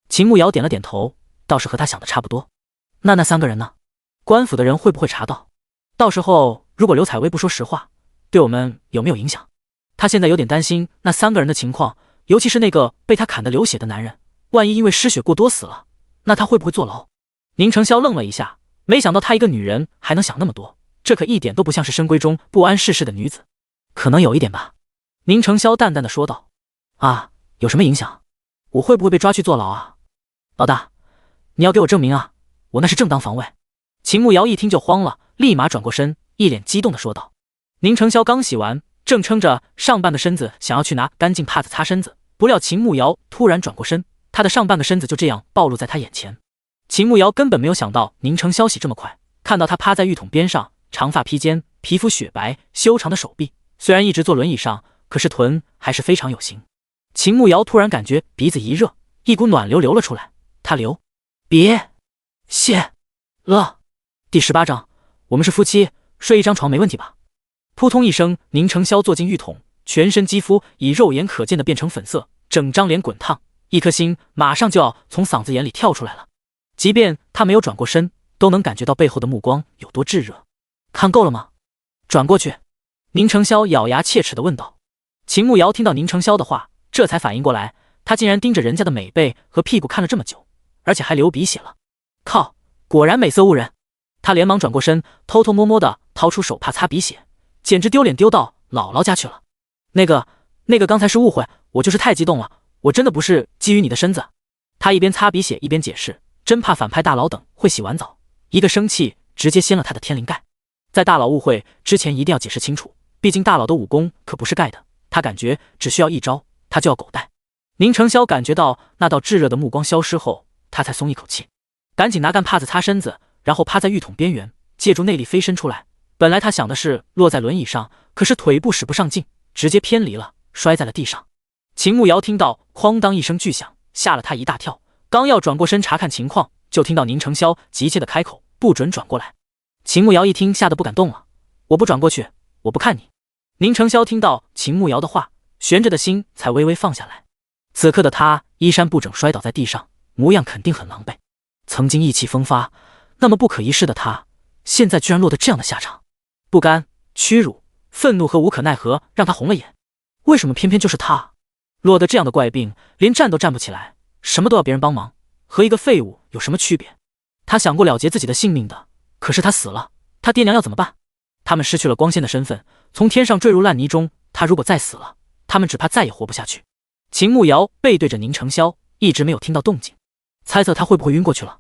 [SPEAKER 1] 秦慕瑶点了点头，倒是和他想的差不多。那3个人呢？官府的人会不会查到？到时候如果刘采薇不说实话，对我们有没有影响？他现在有点担心那3个人的情况，尤其是那个被他砍得流血的男人，万一因为失血过多死了，那他会不会坐牢？宁成霄愣了一下，没想到她一个女人还能想那么多，这可一点都不像是深闺中不谙世事的女子。可能有一点吧，宁成霄淡淡的说道。啊，有什么影响？我会不会被抓去坐牢啊？老大，你要给我证明啊，我那是正当防卫。秦慕瑶一听就慌了，立马转过身，一脸激动的说道。宁成霄刚洗完，正撑着上半个身子想要去拿干净帕子擦身子，不料秦慕瑶突然转过身，他的上半个身子就这样暴露在他眼前。秦慕瑶根本没有想到宁成霄洗这么快，看到他趴在浴桶边上，长发披肩，皮肤雪白，修长的手臂，虽然一直坐轮椅上，可是臀还是非常有型。秦慕瑶突然感觉鼻子一热，一股暖流流了出来，他流别谢了。第18章，我们是夫妻，睡一张床没问题吧？扑通一声，宁成霄坐进浴桶，全身肌肤以肉眼可见的变成粉色，整张脸滚烫，一颗心马上就要从嗓子眼里跳出来了。即便他没有转过身，都能感觉到背后的目光有多炙热。看够了吗？转过去。宁成霄咬牙切齿地问道。秦慕瑶听到宁成霄的话，这才反应过来，他竟然盯着人家的美背和屁股看了这么久，而且还流鼻血了。靠，果然美色误人。他连忙转过身，偷偷摸摸地掏出手帕擦鼻血，简直丢脸丢到姥姥家去了。那个刚才是误会，我就是太激动了，我真的不是觊觎你的身子。他一边擦鼻血一边解释，真怕反派大佬等会洗完澡，一个生气直接掀了他的天灵盖。在大佬误会之前一定要解释清楚，毕竟大佬的武功可不是盖的，他感觉只需要一招，他就要狗带。宁成霄感觉到那道炙热的目光消失后，他才松一口气，赶紧拿干帕子擦身子，然后趴在浴桶边缘，借助内力飞身出来。本来他想的是落在轮椅上，可是腿部使不上劲，直接偏离了，摔在了地上。秦慕瑶听到哐当一声巨响，吓了他一大跳，刚要转过身查看情况，就听到宁成霄急切的开口，不准转过来。秦慕瑶一听吓得不敢动了，我不转过去，我不看你。宁成霄听到秦慕瑶的话，悬着的心才微微放下来。此刻的他衣衫不整摔倒在地上，模样肯定很狼狈。曾经意气风发，那么不可一世的他，现在居然落得这样的下场。不甘、屈辱、愤怒和无可奈何让他红了眼。为什么偏偏就是他落得这样的怪病，连站都站不起来，什么都要别人帮忙，和一个废物有什么区别？他想过了结自己的性命的，可是他死了，他爹娘要怎么办？他们失去了光鲜的身份，从天上坠入烂泥中，他如果再死了，他们只怕再也活不下去。秦慕瑶背对着宁成霄，一直没有听到动静，猜测他会不会晕过去了。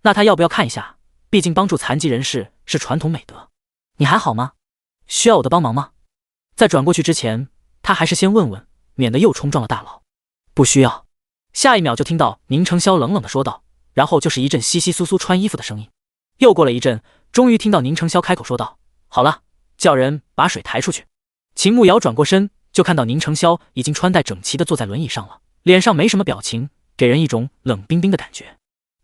[SPEAKER 1] 那他要不要看一下？毕竟帮助残疾人士是传统美德。你还好吗？需要我的帮忙吗？在转过去之前，他还是先问问，免得又冲撞了大佬。不需要。下一秒就听到宁成霄冷冷地说道，然后就是一阵窸窸窣窣穿衣服的声音。又过了一阵，终于听到宁成霄开口说道，好了，叫人把水抬出去。秦慕瑶转过身，就看到宁成霄已经穿戴整齐地坐在轮椅上了，脸上没什么表情，给人一种冷冰冰的感觉。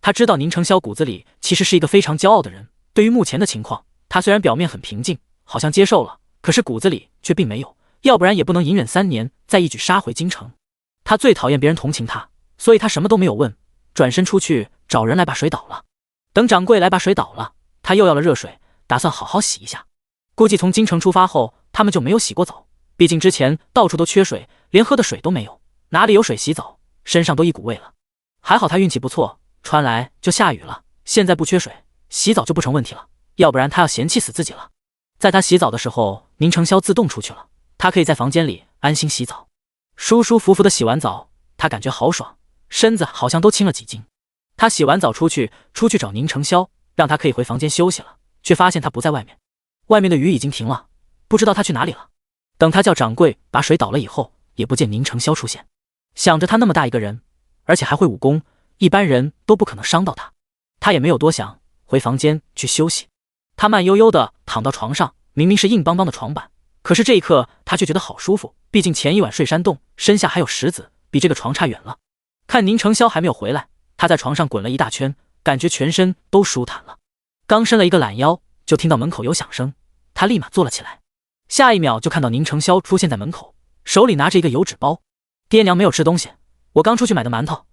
[SPEAKER 1] 他知道宁成霄骨子里其实是一个非常骄傲的人，对于目前的情况，他虽然表面很平静，好像接受了，可是骨子里却并没有，要不然也不能隐忍3年再一举杀回京城。他最讨厌别人同情他，所以他什么都没有问，转身出去找人来把水倒了。等掌柜来把水倒了，他又要了热水，打算好好洗一下。估计从京城出发后，他们就没有洗过澡，毕竟之前到处都缺水，连喝的水都没有，哪里有水洗澡，身上都一股味了。还好他运气不错，传来就下雨了，现在不缺水，洗澡就不成问题了，要不然他要嫌弃死自己了。在他洗澡的时候，宁成霄自动出去了，他可以在房间里安心洗澡。舒舒服服的洗完澡，他感觉好爽，身子好像都轻了几斤。他洗完澡出去找宁成霄，让他可以回房间休息了，却发现他不在外面。外面的雨已经停了，不知道他去哪里了。等他叫掌柜把水倒了以后，也不见宁成霄出现。想着他那么大一个人，而且还会武功，一般人都不可能伤到他。他也没有多想，回房间去休息。他慢悠悠地躺到床上，明明是硬邦邦的床板，可是这一刻他却觉得好舒服，毕竟前一晚睡山洞，身下还有石子，比这个床差远了。看宁成霄还没有回来，他在床上滚了一大圈，感觉全身都舒坦了。刚伸了一个懒腰，就听到门口有响声，他立马坐了起来。下一秒就看到宁成霄出现在门口，手里拿着一个油纸包。爹娘没有吃东西，我刚出去买的馒头，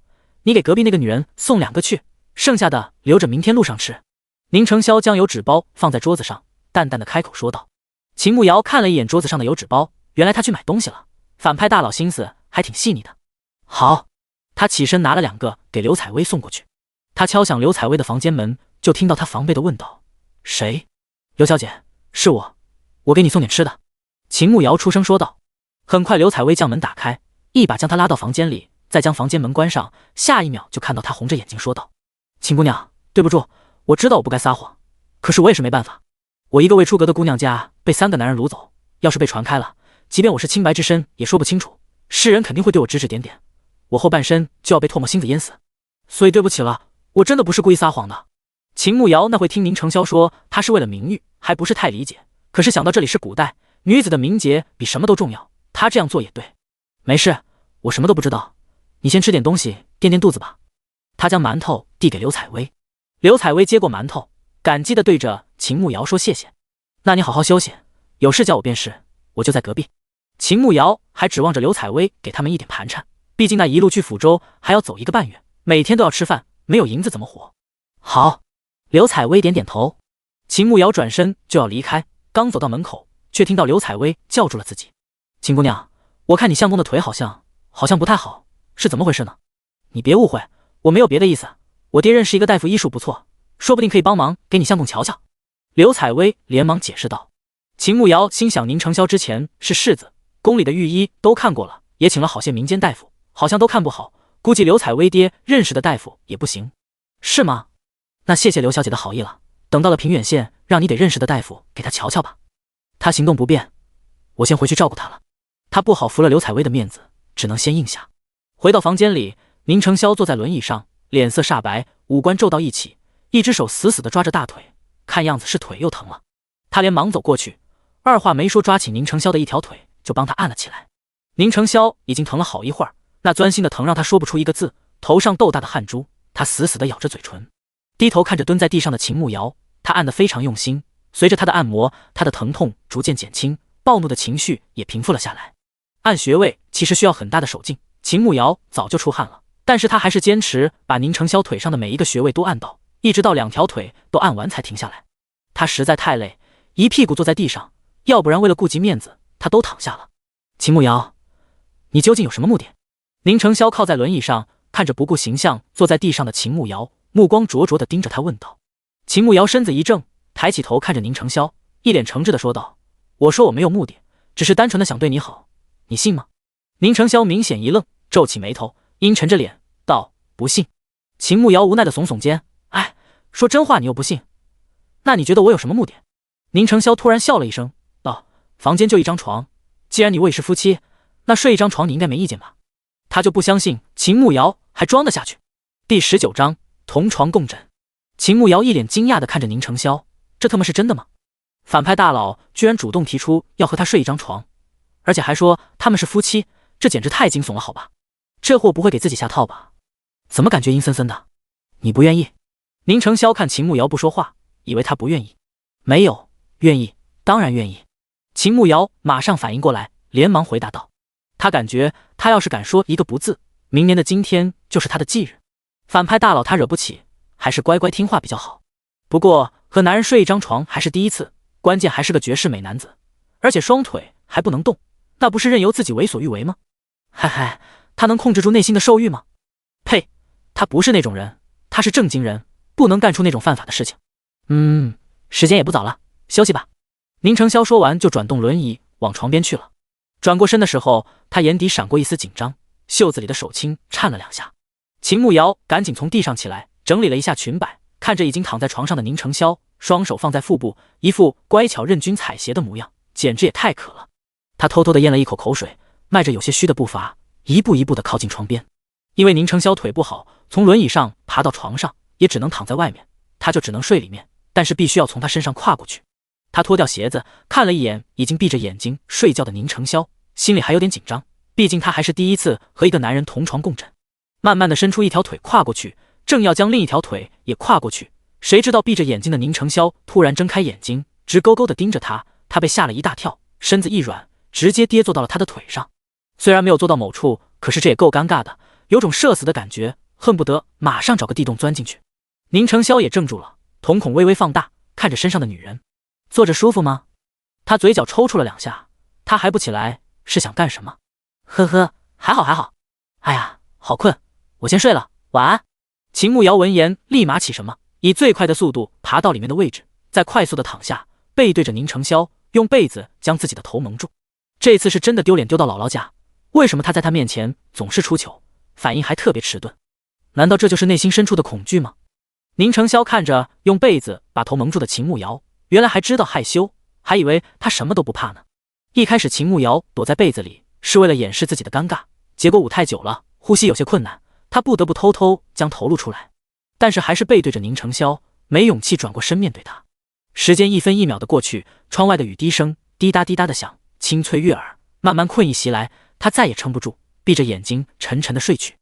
[SPEAKER 1] 你给隔壁那个女人送2个去，剩下的留着明天路上吃。宁成霄将油纸包放在桌子上，淡淡的开口说道。秦慕瑶看了一眼桌子上的油纸包，原来他去买东西了。反派大佬心思还挺细腻的。好，他起身拿了2个给刘采薇送过去。他敲响刘采薇的房间门，就听到他防备的问道：“谁？”“刘小姐，是我给你送点吃的。”秦慕瑶出声说道。很快刘采薇将门打开，一把将她拉到房间里，再将房间门关上，下一秒就看到她红着眼睛说道：“秦姑娘，对不住，我知道我不该撒谎，可是我也是没办法。我一个未出阁的姑娘家被3个男人掳走，要是被传开了，即便我是清白之身也说不清楚，世人肯定会对我指指点点，我后半生就要被唾沫星子淹死，所以对不起了，我真的不是故意撒谎的。”秦慕瑶那会听宁成霄说他是为了名誉，还不是太理解，可是想到这里是古代，女子的名节比什么都重要，他这样做也对。没事，我什么都不知道，你先吃点东西垫垫肚子吧。他将馒头递给刘采薇。刘采薇接过馒头，感激地对着秦慕瑶说：“谢谢。那你好好休息，有事叫我便是，我就在隔壁。”秦慕瑶还指望着刘采薇给他们一点盘缠，毕竟那一路去抚州还要走1个半月，每天都要吃饭，没有银子怎么活？好，刘采薇点点头。秦慕瑶转身就要离开，刚走到门口，却听到刘采薇叫住了自己：“秦姑娘，我看你相公的腿好像不太好，是怎么回事呢？”“你别误会，我没有别的意思，我爹认识一个大夫，医术不错，说不定可以帮忙给你相公瞧瞧。”刘采薇连忙解释道。秦慕瑶心想，宁成霄之前是世子，宫里的御医都看过了，也请了好些民间大夫，好像都看不好，估计刘采薇爹认识的大夫也不行。是吗？那谢谢刘小姐的好意了，等到了平远县，让你得认识的大夫给他瞧瞧吧。他行动不便，我先回去照顾他了。他不好服了刘采薇的面子，只能先应下。回到房间里，宁成霄坐在轮椅上，脸色煞白，五官皱到一起，一只手死死地抓着大腿，看样子是腿又疼了。他连忙走过去，二话没说抓起宁成霄的一条腿就帮他按了起来。宁成霄已经疼了好一会儿，那钻心的疼让他说不出一个字，头上豆大的汗珠，他死死地咬着嘴唇，低头看着蹲在地上的秦慕瑶，他按得非常用心，随着他的按摩，他的疼痛逐渐减轻，暴怒的情绪也平复了下来。按穴位其实需要很大的手劲，秦慕瑶早就出汗了，但是他还是坚持把宁成霄腿上的每一个穴位都按到，一直到2条腿都按完才停下来。他实在太累，一屁股坐在地上，要不然为了顾及面子，他都躺下了。秦慕瑶，你究竟有什么目的？宁成霄靠在轮椅上，看着不顾形象坐在地上的秦慕瑶，目光灼灼地盯着他问道。秦慕瑶身子一怔，抬起头看着宁成霄，一脸诚挚地说道：“我说我没有目的，只是单纯的想对你好，你信吗？”宁成霄明显一愣，皱起眉头，阴沉着脸道：“不信。”秦慕瑶无奈地耸耸肩：“哎，说真话你又不信，那你觉得我有什么目的？”宁成霄突然笑了一声，道：“房间就1张床，既然你我已是夫妻，那睡1张床你应该没意见吧？”他就不相信秦慕瑶还装得下去。第19章同床共枕。秦慕瑶一脸惊讶地看着宁成霄，这他妈是真的吗？反派大佬居然主动提出要和他睡1张床，而且还说他们是夫妻，这简直太惊悚了好吧？这货不会给自己下套吧？怎么感觉阴森森的？你不愿意？宁成霄看秦慕瑶不说话，以为他不愿意。没有，愿意，当然愿意。秦慕瑶马上反应过来，连忙回答道。他感觉他要是敢说一个不字，明年的今天就是他的忌日。反派大佬他惹不起，还是乖乖听话比较好。不过和男人睡1张床还是第一次，关键还是个绝世美男子，而且双腿还不能动，那不是任由自己为所欲为吗？嗨嗨，他能控制住内心的兽欲吗？呸，他不是那种人，他是正经人，不能干出那种犯法的事情。时间也不早了，休息吧。宁成霄说完就转动轮椅往床边去了。转过身的时候，他眼底闪过一丝紧张，袖子里的手轻颤了2下。秦慕瑶赶紧从地上起来，整理了一下裙摆，看着已经躺在床上的宁成霄，双手放在腹部，一副乖巧任君采撷的模样，简直也太可了。他偷偷地咽了一口口水，迈着有些虚的步伐，一步一步地靠近床边。因为宁成霄腿不好，从轮椅上爬到床上也只能躺在外面，他就只能睡里面，但是必须要从他身上跨过去。他脱掉鞋子，看了一眼已经闭着眼睛睡觉的宁成霄，心里还有点紧张，毕竟他还是第一次和一个男人同床共枕。慢慢地伸出一条腿跨过去，正要将另一条腿也跨过去，谁知道闭着眼睛的宁成霄突然睁开眼睛，直勾勾地盯着他，他被吓了一大跳，身子一软，直接跌坐到了他的腿上。虽然没有坐到某处，可是这也够尴尬的，有种社死的感觉，恨不得马上找个地洞钻进去。宁成霄也怔住了，瞳孔微微放大，看着身上的女人，坐着舒服吗？他嘴角抽搐了2下，他还不起来，是想干什么？呵呵，还好还好。哎呀，好困，我先睡了，晚安。秦慕瑶闻言立马起身，以最快的速度爬到里面的位置，再快速的躺下，背对着宁承霄，用被子将自己的头蒙住。这次是真的丢脸丢到姥姥家，为什么他在他面前总是出糗，反应还特别迟钝？难道这就是内心深处的恐惧吗？宁承霄看着用被子把头蒙住的秦慕瑶，原来还知道害羞，还以为他什么都不怕呢。一开始秦慕瑶躲在被子里是为了掩饰自己的尴尬，结果捂太久了，呼吸有些困难，他不得不偷偷将头露出来，但是还是背对着宁承霄，没勇气转过身面对他。时间一分一秒的过去，窗外的雨滴声滴答滴答的响，清脆悦耳。慢慢困意袭来，他再也撑不住，闭着眼睛沉沉的睡去。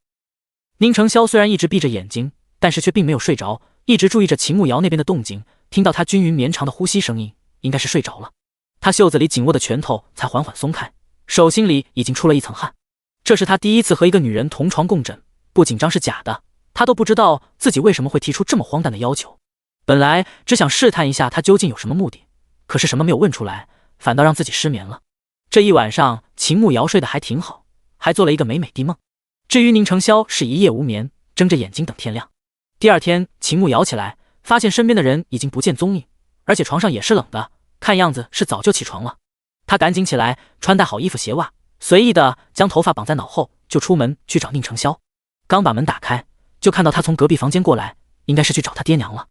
[SPEAKER 1] 宁承霄虽然一直闭着眼睛，但是却并没有睡着，一直注意着秦慕瑶那边的动静，听到他均匀绵长的呼吸声音，应该是睡着了。他袖子里紧握的拳头才缓缓松开，手心里已经出了一层汗。这是他第一次和一个女人同床共枕，不紧张是假的，他都不知道自己为什么会提出这么荒诞的要求。本来只想试探一下他究竟有什么目的，可是什么没有问出来，反倒让自己失眠了。这一晚上秦慕瑶睡得还挺好，还做了一个美美的梦。至于宁承霄是一夜无眠，睁着眼睛等天亮。第二天秦慕瑶起来，发现身边的人已经不见踪影，而且床上也是冷的，看样子是早就起床了。他赶紧起来，穿戴好衣服鞋袜，随意的将头发绑在脑后，就出门去找宁承霄。刚把门打开，就看到他从隔壁房间过来，应该是去找他爹娘了。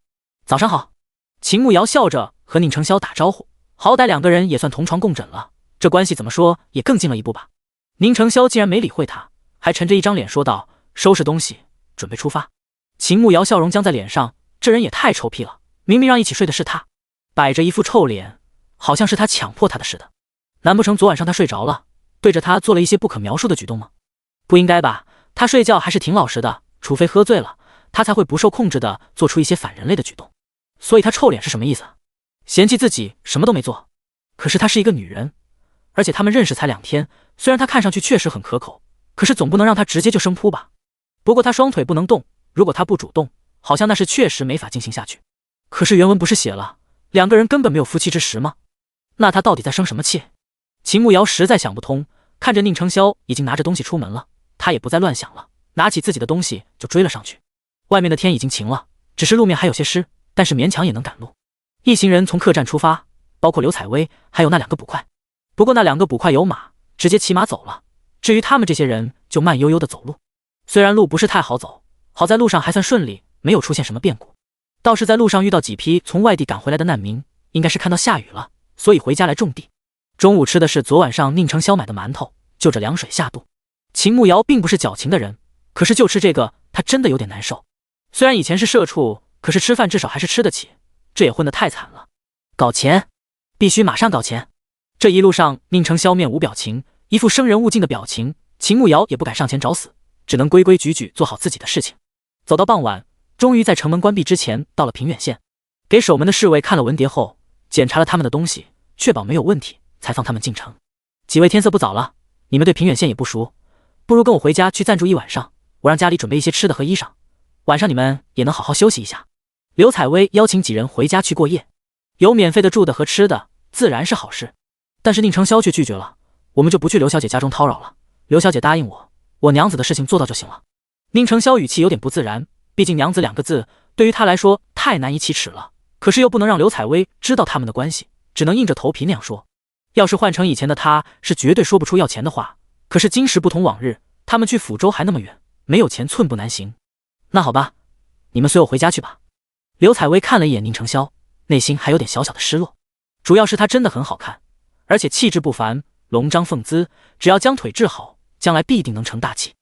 [SPEAKER 1] 早上好。秦慕瑶笑着和宁承霄打招呼，好歹2个人也算同床共枕了，这关系怎么说也更近了一步吧。宁承霄竟然没理会他，还沉着一张脸说道：收拾东西，准备出发。秦慕瑶笑容僵在脸上，这人也太臭屁了，明明让一起睡的是他，摆着一副臭脸，好像是他强迫他的似的。难不成昨晚上他睡着了，对着他做了一些不可描述的举动吗？不应该吧，他睡觉还是挺老实的，除非喝醉了，他才会不受控制的做出一些反人类的举动。所以他臭脸是什么意思？嫌弃自己什么都没做。可是她是一个女人，而且他们认识才2天，虽然她看上去确实很可口，可是总不能让她直接就生扑吧。不过她双腿不能动，如果她不主动，好像那是确实没法进行下去。可是原文不是写了2个人根本没有夫妻之实吗？那她到底在生什么气？秦慕瑶实在想不通，看着宁承霄已经拿着东西出门了，她也不再乱想了，拿起自己的东西就追了上去。外面的天已经晴了，只是路面还有些湿，但是勉强也能赶路。一行人从客栈出发，包括刘采薇还有那2个捕快。不过那2个捕快有马，直接骑马走了，至于他们这些人就慢悠悠的走路。虽然路不是太好走，好在路上还算顺利，没有出现什么变故。倒是在路上遇到几批从外地赶回来的难民，应该是看到下雨了，所以回家来种地。中午吃的是昨晚上宁承霄买的馒头，就着凉水下肚。秦慕瑶并不是矫情的人，可是就吃这个她真的有点难受。虽然以前是社畜，可是吃饭至少还是吃得起，这也混得太惨了。搞钱，必须马上搞钱。这一路上宁承霄面无表情，一副生人勿近的表情，秦慕瑶也不敢上前找死，只能规规矩矩做好自己的事情。走到傍晚，终于在城门关闭之前到了平远县，给守门的侍卫看了文牒后，检查了他们的东西，确保没有问题，才放他们进城。几位天色不早了，你们对平远县也不熟，不如跟我回家去暂住一晚上，我让家里准备一些吃的和衣裳，晚上你们也能好好休息一下。刘采薇邀请几人回家去过夜，有免费的住的和吃的，自然是好事。但是宁承霄却拒绝了，我们就不去刘小姐家中叨扰了，刘小姐答应我，我娘子的事情做到就行了。宁承霄语气有点不自然，毕竟娘子2个字对于他来说太难以启齿了，可是又不能让刘采薇知道他们的关系，只能硬着头皮那样说。要是换成以前的他，是绝对说不出要钱的话，可是今时不同往日，他们去抚州还那么远，没有钱寸步难行。那好吧，你们随我回家去吧。刘采薇看了一眼宁承霄，内心还有点小小的失落，主要是他真的很好看，而且气质不凡，龙章凤姿，只要将腿治好，将来必定能成大器。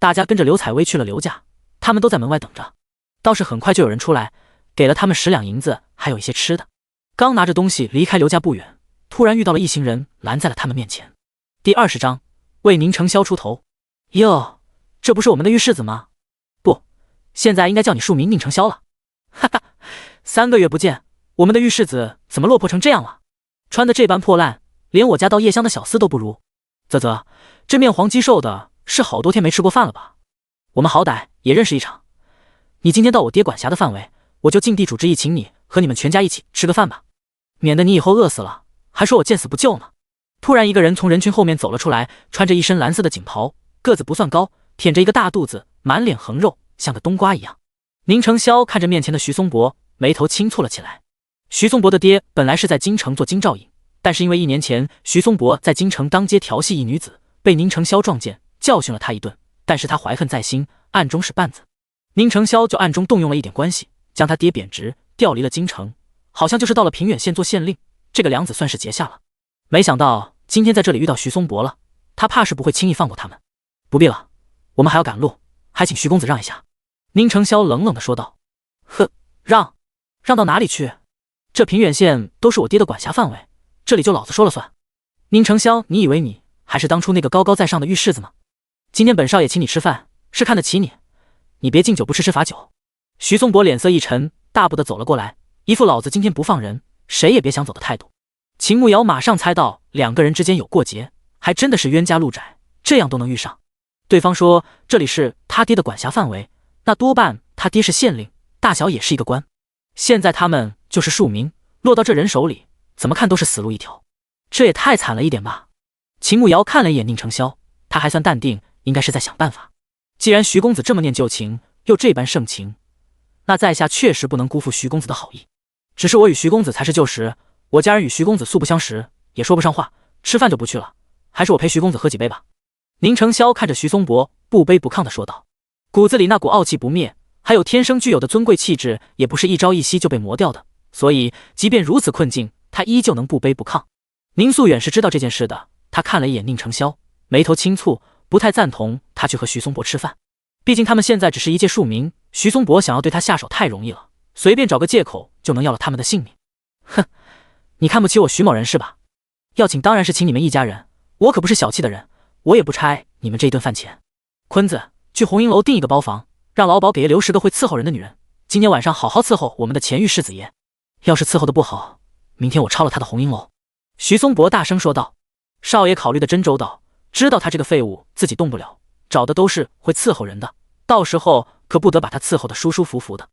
[SPEAKER 1] 大家跟着刘采薇去了刘家，他们都在门外等着。倒是很快就有人出来，给了他们10两银子，还有一些吃的。刚拿着东西离开刘家不远，突然遇到了一行人拦在了他们面前。第20章为宁承霄出头。哟，这不是我们的御世子吗？不，现在应该叫你庶民宁承霄了。哈哈，3个月不见，我们的御世子怎么落魄成这样了？穿的这般破烂，连我家到夜香的小厮都不如。啧，这面黄肌瘦的是好多天没吃过饭了吧？我们好歹也认识一场，你今天到我爹管辖的范围，我就尽地主之谊请你，和你们全家一起吃个饭吧，免得你以后饿死了，还说我见死不救呢。突然，一个人从人群后面走了出来，穿着一身蓝色的锦袍，个子不算高，腆着一个大肚子，满脸横肉，像个冬瓜一样。宁承霄看着面前的徐松柏，眉头轻蹙了起来。徐松柏的爹本来是在京城做京兆尹，但是因为1年前徐松柏在京城当街调戏一女子，被宁承霄撞见，教训了他一顿，但是他怀恨在心，暗中使绊子。宁承霄就暗中动用了一点关系，将他爹贬职，调离了京城，好像就是到了平远县做县令，这个梁子算是结下了。没想到今天在这里遇到徐松柏了，他怕是不会轻易放过他们。不必了，我们还要赶路，还请徐公子让一下。宁承霄冷冷地说道。呵，让到哪里去？这平远县都是我爹的管辖范围，这里就老子说了算。宁承霄，你以为你还是当初那个高高在上的御世子吗？今天本少爷请你吃饭，是看得起你，你别敬酒不吃吃罚酒。徐松柏脸色一沉，大步地走了过来，一副老子今天不放人，谁也别想走的态度。秦慕瑶马上猜到两个人之间有过节，还真的是冤家路窄，这样都能遇上。对方说这里是他爹的管辖范围，那多半他爹是县令，大小也是一个官。现在他们就是庶民，落到这人手里，怎么看都是死路一条。这也太惨了一点吧。秦慕瑶看了一眼宁承霄，他还算淡定，应该是在想办法。既然徐公子这么念旧情，又这般盛情，那在下确实不能辜负徐公子的好意。只是我与徐公子才是旧识，我家人与徐公子素不相识，也说不上话，吃饭就不去了，还是我陪徐公子喝几杯吧。宁承霄看着徐松柏，不卑不亢地说道，骨子里那股傲气不灭，还有天生具有的尊贵气质，也不是一朝一夕就被磨掉的，所以即便如此困境，他依旧能不卑不亢。宁素远是知道这件事的，他看了一眼宁承霄，眉头轻蹙，不太赞同他去和徐松柏吃饭。毕竟他们现在只是一介庶民，徐松柏想要对他下手太容易了，随便找个借口就能要了他们的性命。哼，你看不起我徐某人是吧？要请当然是请你们一家人，我可不是小气的人，我也不差你们这一顿饭钱。坤子，去红瀛楼订一个包房，让老鸨给爷留10个会伺候人的女人，今天晚上好好伺候我们的前御世子爷。要是伺候的不好，明天我抄了他的红瀛楼。徐松柏大声说道。少爷考虑的真周到，知道他这个废物自己动不了，找的都是会伺候人的，到时候可不得把他伺候的舒舒服服的。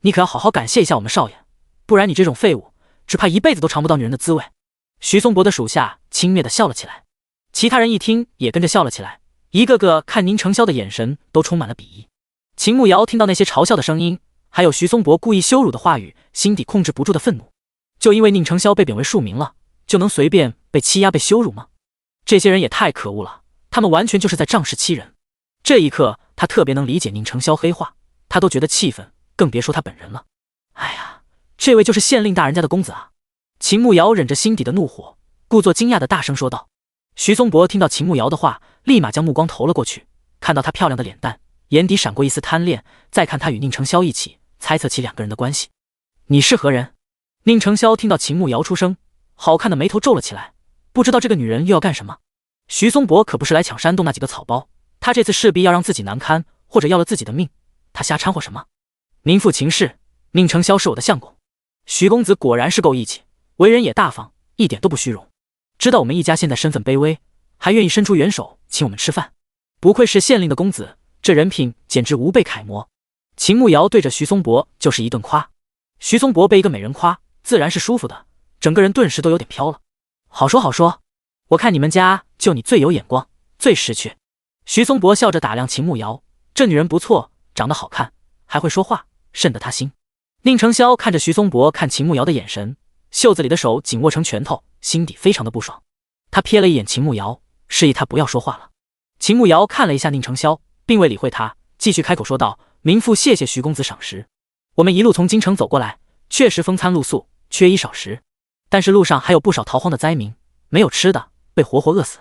[SPEAKER 1] 你可要好好感谢一下我们少爷，不然你这种废物只怕一辈子都尝不到女人的滋味。徐松柏的属下轻蔑地笑了起来，其他人一听也跟着笑了起来，一个个看宁承霄的眼神都充满了鄙夷。秦慕瑶听到那些嘲笑的声音，还有徐松柏故意羞辱的话语，心底控制不住的愤怒。就因为宁承霄被贬为庶民了，就能随便被欺压被羞辱吗？这些人也太可恶了，他们完全就是在仗势欺人。这一刻他特别能理解宁承霄黑话，他都觉得气愤，更别说他本人了。哎呀，这位就是县令大人家的公子啊！秦慕瑶忍着心底的怒火，故作惊讶的大声说道。徐松柏听到秦慕瑶的话，立马将目光投了过去，看到她漂亮的脸蛋，眼底闪过一丝贪恋，再看她与宁承霄一起，猜测起两个人的关系。你是何人？宁承霄听到秦慕瑶出声，好看的眉头皱了起来，不知道这个女人又要干什么。徐松柏可不是来抢山洞那几个草包，他这次势必要让自己难堪，或者要了自己的命，他瞎掺和什么？名副其实，宁承霄是我的相公。徐公子果然是够义气，为人也大方，一点都不虚荣，知道我们一家现在身份卑微，还愿意伸出援手请我们吃饭，不愧是县令的公子，这人品简直无被楷模。秦慕瑶对着徐松柏就是一顿夸，徐松柏被一个美人夸，自然是舒服的，整个人顿时都有点飘了。好说好说，我看你们家就你最有眼光，最识趣。徐松柏笑着打量秦慕瑶，这女人不错，长得好看，还会说话，瘆得他心。宁承霄看着徐松柏看秦慕瑶的眼神，袖子里的手紧握成拳头，心底非常的不爽。他瞥了一眼秦慕瑶，示意他不要说话了。秦慕瑶看了一下宁承霄，并未理会他，继续开口说道：民妇谢谢徐公子赏识，我们一路从京城走过来，确实风餐露宿，缺衣少食，但是路上还有不少逃荒的灾民，没有吃的，被活活饿死。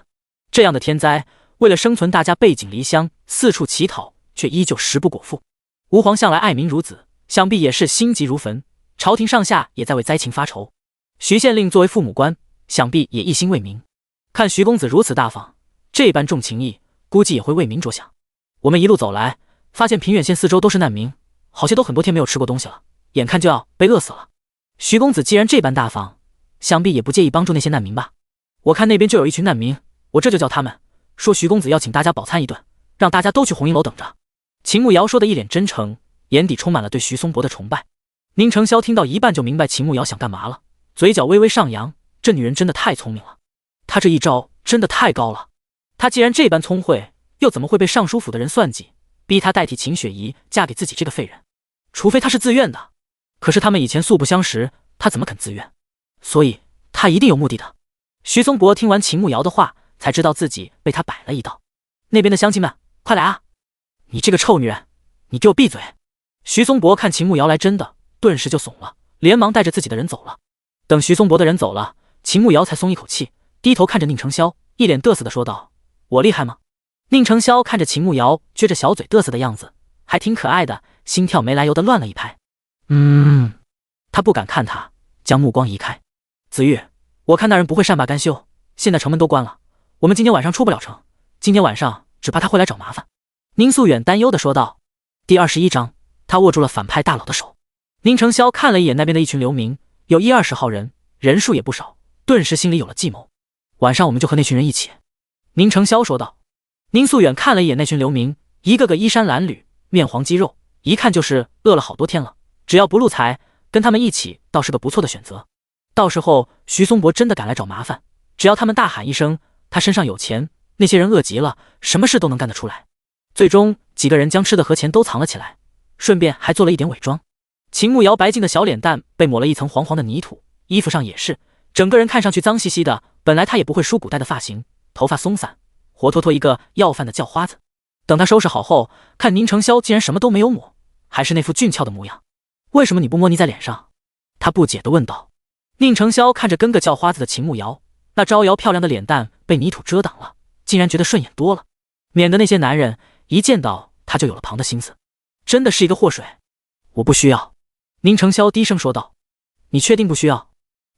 [SPEAKER 1] 这样的天灾，为了生存，大家背井离乡，四处乞讨，却依旧食不果腹。吾皇向来爱民如子，想必也是心急如焚，朝廷上下也在为灾情发愁。徐县令作为父母官，想必也一心为民。看徐公子如此大方，这般重情义，估计也会为民着想。我们一路走来，发现平远县四周都是难民，好些都很多天没有吃过东西了，眼看就要被饿死了。徐公子既然这般大方，想必也不介意帮助那些难民吧？我看那边就有一群难民，我这就叫他们，说徐公子要请大家饱餐一顿，让大家都去红瀛楼等着。秦慕瑶说的一脸真诚，眼底充满了对徐松柏的崇拜。宁成霄听到一半就明白秦慕瑶想干嘛了，嘴角微微上扬，这女人真的太聪明了，她这一招真的太高了。她既然这般聪慧，又怎么会被尚书府的人算计，逼她代替秦雪怡嫁给自己这个废人？除非她是自愿的，可是他们以前素不相识，她怎么肯自愿？所以她一定有目的的。徐松伯听完秦慕瑶的话，才知道自己被他摆了一道。那边的乡亲们，快来啊！你这个臭女人，你给我闭嘴！徐松伯看秦慕瑶来真的，顿时就怂了，连忙带着自己的人走了。等徐松伯的人走了，秦慕瑶才松一口气，低头看着宁成霄，一脸得瑟的说道：“我厉害吗？”宁成霄看着秦慕瑶撅着小嘴得瑟的样子，还挺可爱的，心跳没来由的乱了一拍。他不敢看他，将目光移开。子玉，我看那人不会善罢甘休，现在城门都关了，我们今天晚上出不了城，今天晚上只怕他会来找麻烦。宁素远担忧的说道。第21章，他握住了反派大佬的手。宁成霄看了一眼那边的一群流民，有10-20号人，人数也不少，顿时心里有了计谋。晚上我们就和那群人一起。宁成霄说道。宁素远看了一眼那群流民，一个个衣衫褴褛，面黄肌肉，一看就是饿了好多天了，只要不露财，跟他们一起倒是个不错的选择。到时候徐松伯真的赶来找麻烦，只要他们大喊一声他身上有钱，那些人饿极了，什么事都能干得出来。最终几个人将吃的和钱都藏了起来，顺便还做了一点伪装。秦慕瑶白净的小脸蛋被抹了一层黄黄的泥土，衣服上也是，整个人看上去脏兮兮的。本来他也不会梳古代的发型，头发松散，活脱脱一个要饭的叫花子。等他收拾好后，看宁成霄竟然什么都没有抹，还是那副俊俏的模样。为什么你不摸泥在脸上？他不解地问道。宁成霄看着跟个叫花子的秦慕瑶，那招摇漂亮的脸蛋被泥土遮挡了，竟然觉得顺眼多了，免得那些男人一见到他就有了旁的心思。真的是一个祸水。我不需要。宁成霄低声说道。你确定不需要？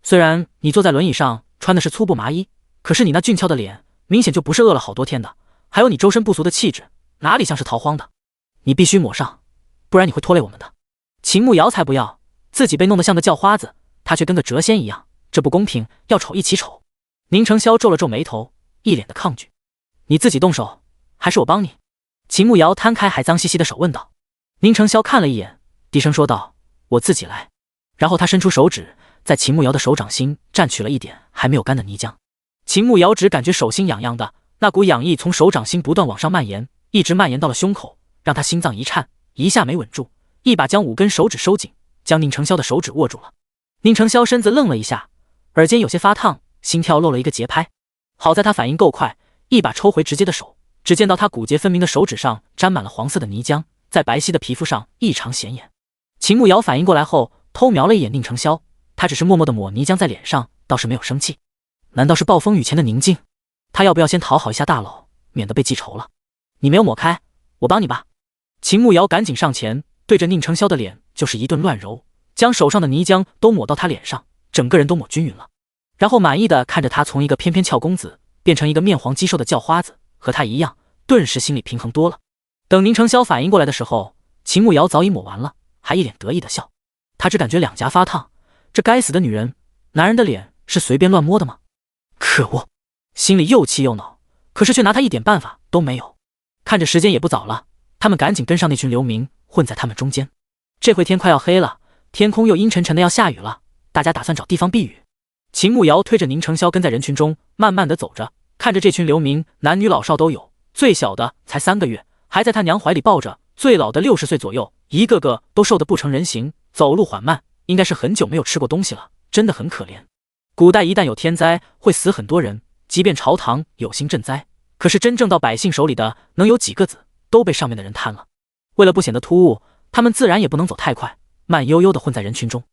[SPEAKER 1] 虽然你坐在轮椅上穿的是粗布麻衣，可是你那俊俏的脸明显就不是饿了好多天的，还有你周身不俗的气质，哪里像是逃荒的？你必须抹上，不然你会拖累我们的。秦慕瑶才不要，自己被弄得像个叫花子，他却跟个谪仙一样，这不公平，要丑一起丑。宁成霄皱了皱眉头，一脸的抗拒。你自己动手，还是我帮你？秦慕瑶摊开还脏兮兮的手问道。宁成霄看了一眼，低声说道：我自己来。然后他伸出手指，在秦慕瑶的手掌心蘸取了一点还没有干的泥浆。秦慕瑶只感觉手心痒痒的，那股痒意从手掌心不断往上蔓延，一直蔓延到了胸口，让他心脏一颤，一下没稳住，一把将5根手指收紧，将宁成霄的手指握住了。宁成霄身子愣了一下，耳尖有些发烫，心跳漏了一个节拍。好在他反应够快，一把抽回直接的手，只见到他骨节分明的手指上沾满了黄色的泥浆，在白皙的皮肤上异常显眼。秦慕瑶反应过来后，偷瞄了一眼宁成霄，他只是默默地抹泥浆在脸上，倒是没有生气。难道是暴风雨前的宁静？他要不要先讨好一下大佬，免得被记仇了？你没有抹开，我帮你吧。秦慕瑶赶紧上前，对着宁成霄的脸就是一顿乱揉，将手上的泥浆都抹到他脸上，整个人都抹均匀了。然后满意的看着他从一个翩翩俏公子变成一个面黄肌瘦的叫花子，和他一样，顿时心里平衡多了。等宁成霄反应过来的时候，秦慕瑶早已抹完了，还一脸得意的笑。他只感觉两颊发烫，这该死的女人，男人的脸是随便乱摸的吗？可恶，心里又气又恼，可是却拿他一点办法都没有。看着时间也不早了，他们赶紧跟上那群流民，混在他们中间。这回天快要黑了，天空又阴沉沉的要下雨了，大家打算找地方避雨。秦慕瑶推着宁成霄跟在人群中，慢慢的走着，看着这群流民，男女老少都有，最小的才3个月，还在他娘怀里抱着，最老的60岁左右，一个个都瘦得不成人形，走路缓慢，应该是很久没有吃过东西了，真的很可怜。古代一旦有天灾，会死很多人，即便朝堂有心赈灾，可是真正到百姓手里的能有几个子，都被上面的人贪了。为了不显得突兀，他们自然也不能走太快，慢悠悠地混在人群中。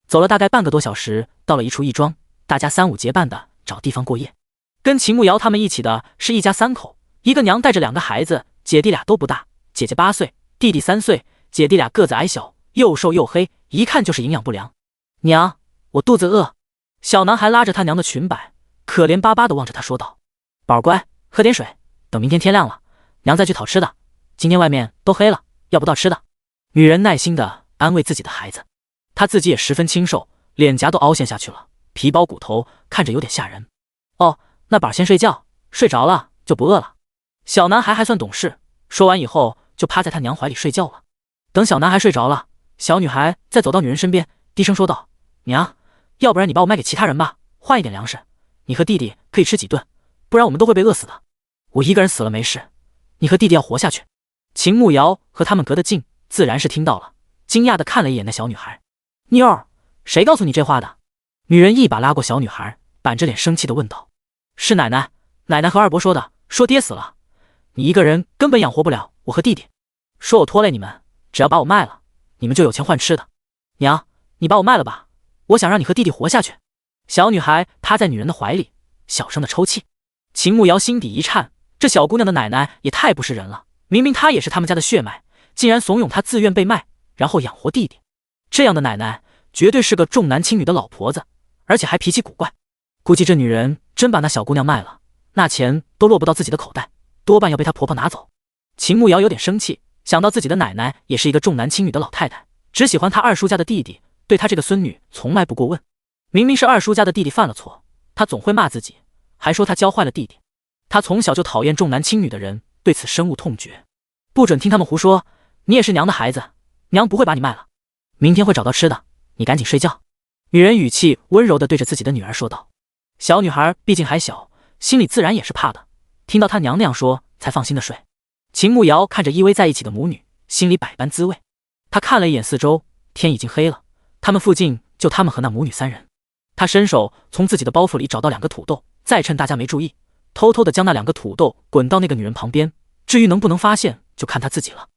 [SPEAKER 1] 走了大概半个多小时，到了一处义庄，大家3、5结伴的找地方过夜。跟秦慕瑶他们一起的是一家3口，一个娘带着2个孩子，姐弟俩都不大，姐姐8岁，弟弟3岁，姐弟俩个子矮小，又瘦又黑，一看就是营养不良。娘，我肚子饿。小男孩拉着他娘的裙摆，可怜巴巴地望着他说道：宝儿乖，喝点水，等明天天亮了，娘再去讨吃的，今天外面都黑了，要不到吃的。女人耐心地安慰自己的孩子，她自己也十分清瘦，脸颊都凹陷下去了，皮包骨头，看着有点吓人。哦，那宝儿先睡觉，睡着了就不饿了。小男孩还算懂事，说完以后就趴在他娘怀里睡觉了。等小男孩睡着了，小女孩再走到女人身边，低声说道：“娘，要不然你把我卖给其他人吧，换一点粮食，你和弟弟可以吃几顿，不然我们都会被饿死的。我一个人死了没事，你和弟弟要活下去。”秦慕瑶和他们隔得近，自然是听到了，惊讶地看了一眼那小女孩。妞儿，谁告诉你这话的？女人一把拉过小女孩，板着脸生气地问道：“是奶奶，奶奶和二伯说的，说爹死了，你一个人根本养活不了我和弟弟，说我拖累你们，只要把我卖了，你们就有钱换吃的。娘，你把我卖了吧，我想让你和弟弟活下去。”小女孩趴在女人的怀里，小声的抽泣。秦慕瑶心底一颤，这小姑娘的奶奶也太不是人了，明明她也是他们家的血脉，竟然怂恿她自愿被卖，然后养活弟弟。这样的奶奶绝对是个重男轻女的老婆子，而且还脾气古怪。估计这女人真把那小姑娘卖了，那钱都落不到自己的口袋，多半要被她婆婆拿走。秦慕瑶有点生气，想到自己的奶奶也是一个重男轻女的老太太，只喜欢她二叔家的弟弟，对她这个孙女从来不过问。明明是二叔家的弟弟犯了错，她总会骂自己，还说她教坏了弟弟。她从小就讨厌重男轻女的人，对此深恶痛绝。不准听他们胡说，你也是娘的孩子，娘不会把你卖了，明天会找到吃的，你赶紧睡觉。女人语气温柔地对着自己的女儿说道。小女孩毕竟还小，心里自然也是怕的，听到她娘那样说，才放心的睡。秦慕瑶看着依偎在一起的母女，心里百般滋味。她看了一眼四周，天已经黑了，他们附近就他们和那母女三人。她伸手从自己的包袱里找到2个土豆，再趁大家没注意，偷偷地将那2个土豆滚到那个女人旁边，至于能不能发现，就看她自己了。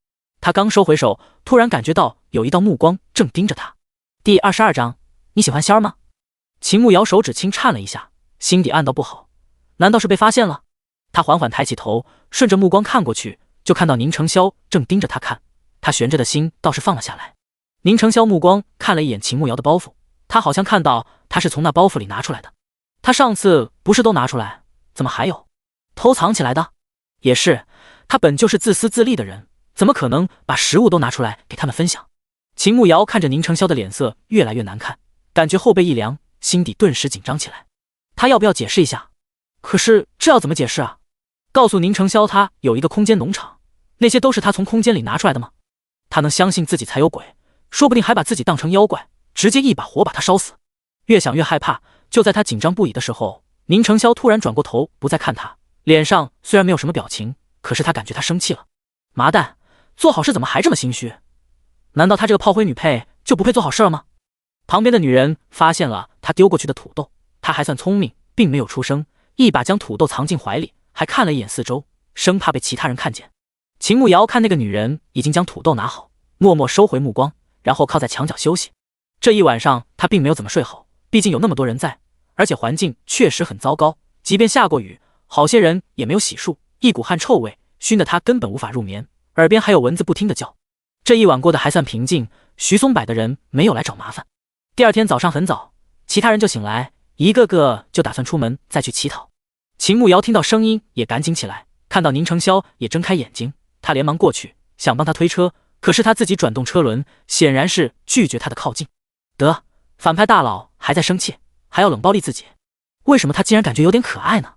[SPEAKER 1] 她刚收回手，突然感觉到有一道目光正盯着她。第22章，你喜欢仙儿吗？秦慕瑶手指轻颤了一下，心底暗道不好，难道是被发现了？她缓缓抬起头，顺着目光看过去，就看到宁承霄正盯着她看，她悬着的心倒是放了下来。宁承霄目光看了一眼秦慕瑶的包袱，他好像看到她是从那包袱里拿出来的。他上次不是都拿出来，怎么还有？偷藏起来的？也是，他本就是自私自利的人，怎么可能把食物都拿出来给他们分享？秦慕瑶看着宁承霄的脸色越来越难看，感觉后背一凉，心底顿时紧张起来。他要不要解释一下？可是这要怎么解释啊？告诉宁承霄他有一个空间农场，那些都是他从空间里拿出来的吗？他能相信自己才有鬼，说不定还把自己当成妖怪，直接一把火把他烧死。越想越害怕，就在他紧张不已的时候，宁承霄突然转过头，不再看他，脸上虽然没有什么表情，可是他感觉他生气了。麻蛋，做好事怎么还这么心虚？难道他这个炮灰女配就不配做好事了吗？旁边的女人发现了他丢过去的土豆，她还算聪明，并没有出声，一把将土豆藏进怀里，还看了一眼四周，生怕被其他人看见。秦慕瑶看那个女人已经将土豆拿好，默默收回目光，然后靠在墙角休息。这一晚上她并没有怎么睡好，毕竟有那么多人在，而且环境确实很糟糕，即便下过雨，好些人也没有洗漱，一股汗臭味熏得她根本无法入眠，耳边还有蚊子不停地叫。这一晚过得还算平静，徐松柏的人没有来找麻烦。第二天早上很早，其他人就醒来，一个个就打算出门再去乞讨。秦慕瑶听到声音也赶紧起来，看到宁承霄也睁开眼睛，他连忙过去想帮他推车，可是他自己转动车轮，显然是拒绝他的靠近。得，反派大佬还在生气，还要冷暴力自己，为什么他竟然感觉有点可爱呢？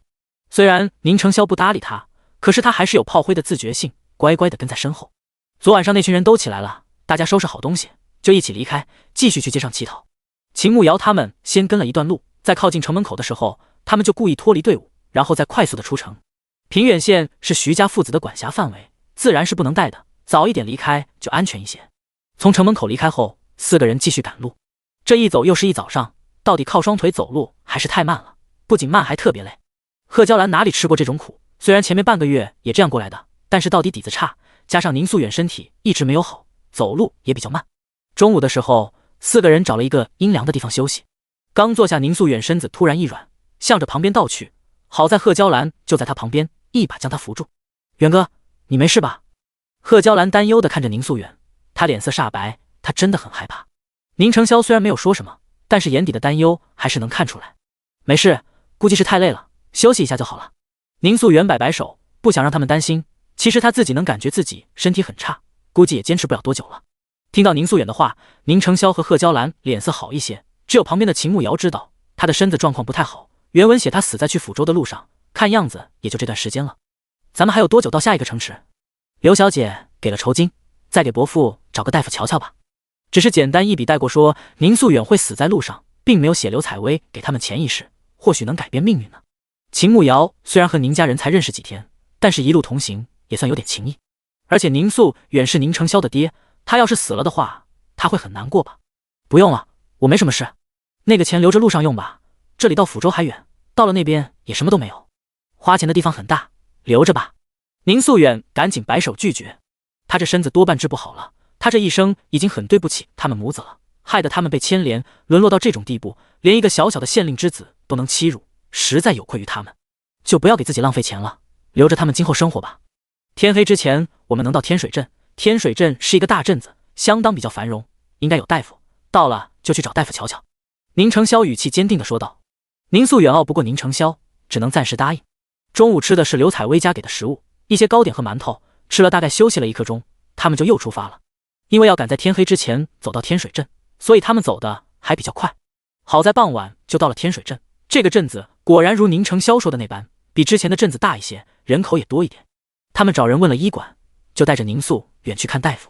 [SPEAKER 1] 虽然宁承霄不搭理他，可是他还是有炮灰的自觉性，乖乖地跟在身后。昨晚上那群人都起来了，大家收拾好东西就一起离开，继续去街上乞讨。秦慕瑶他们先跟了一段路，在靠近城门口的时候，他们就故意脱离队伍，然后再快速的出城。平远县是徐家父子的管辖范围，自然是不能带的，早一点离开就安全一些。从城门口离开后，4个人继续赶路。这一走又是一早上，到底靠双腿走路还是太慢了，不仅慢还特别累。贺娇兰哪里吃过这种苦，虽然前面半个月也这样过来的，但是到底底子差，加上宁素远身体一直没有好，走路也比较慢。中午的时候，4个人找了一个阴凉的地方休息。刚坐下，宁素远身子突然一软，向着旁边倒去，好在贺娇兰就在他旁边，一把将他扶住。远哥，你没事吧？贺娇兰担忧地看着宁素远，他脸色煞白，他真的很害怕。宁承霄虽然没有说什么，但是眼底的担忧还是能看出来。没事，估计是太累了，休息一下就好了。宁素远摆摆手，不想让他们担心，其实他自己能感觉自己身体很差，估计也坚持不了多久了。听到宁素远的话，宁承霄和贺娇兰脸色好一些，只有旁边的秦慕瑶知道他的身子状况不太好，原文写他死在去抚州的路上，看样子也就这段时间了。咱们还有多久到下一个城池？刘小姐给了酬金，再给伯父找个大夫瞧瞧吧。只是简单一笔带过说宁素远会死在路上，并没有写刘采薇给他们潜意识，或许能改变命运呢。秦慕瑶虽然和宁家人才认识几天，但是一路同行也算有点情谊。而且宁素远是宁承霄的爹，他要是死了的话，他会很难过吧？不用了，我没什么事，那个钱留着路上用吧，这里到抚州还远，到了那边也什么都没有，花钱的地方很大，留着吧。宁素远赶紧摆手拒绝，他这身子多半治不好了，他这一生已经很对不起他们母子了，害得他们被牵连，沦落到这种地步，连一个小小的县令之子都能欺辱，实在有愧于他们，就不要给自己浪费钱了，留着他们今后生活吧。天黑之前我们能到天水镇，天水镇是一个大镇子，相当比较繁荣，应该有大夫，到了就去找大夫瞧瞧。宁承霄语气坚定地说道。宁素远拗不过宁承霄，只能暂时答应。中午吃的是刘采薇家给的食物，一些糕点和馒头，吃了大概休息了1刻钟，他们就又出发了。因为要赶在天黑之前走到天水镇，所以他们走的还比较快。好在傍晚就到了天水镇，这个镇子果然如宁承霄说的那般，比之前的镇子大一些，人口也多一点。他们找人问了医馆，就带着宁素远去看大夫。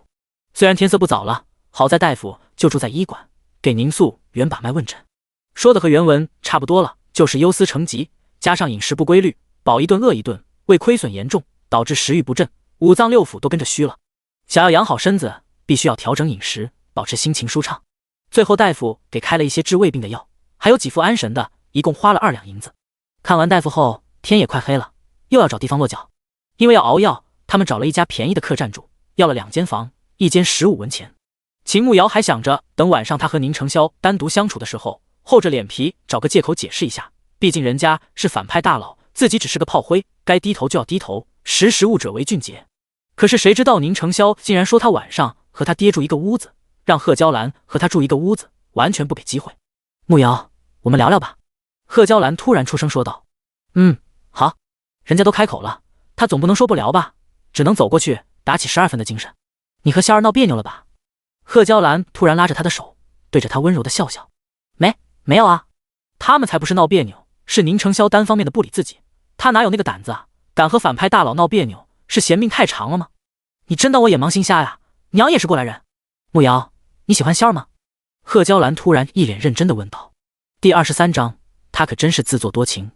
[SPEAKER 1] 虽然天色不早了，好在大夫就住在医馆，给宁素远把脉问诊，说的和原文差不多了，就是忧思成疾，加上饮食不规律，饱一顿饿一顿，胃亏损严重，导致食欲不振，五脏六腑都跟着虚了。想要养好身子，必须要调整饮食，保持心情舒畅。最后大夫给开了一些治胃病的药，还有几副安神的，一共花了2两银子。看完大夫后，天也快黑了，又要找地方落脚。因为要熬药，他们找了一家便宜的客栈住，要了2间房，一间15文钱。秦慕瑶还想着等晚上他和宁承霄单独相处的时候，厚着脸皮找个借口解释一下，毕竟人家是反派大佬，自己只是个炮灰，该低头就要低头，识物者为俊杰。可是谁知道宁承霄竟然说他晚上和他爹住一个屋子，让贺娇兰和他住一个屋子，完全不给机会。慕瑶，我们聊聊吧。贺娇兰突然出声说道。好，人家都开口了，他总不能说不聊吧，只能走过去打起12分的精神。你和仙儿闹别扭了吧？贺娇兰突然拉着他的手，对着他温柔的笑笑。没有啊，他们才不是闹别扭，是宁承霄单方面的不理自己，他哪有那个胆子啊，敢和反派大佬闹别扭，是嫌命太长了吗？你真当我眼盲心瞎呀？娘也是过来人。慕瑶，你喜欢仙儿吗？贺娇兰突然一脸认真的问道。第23章，他可真是自作多情。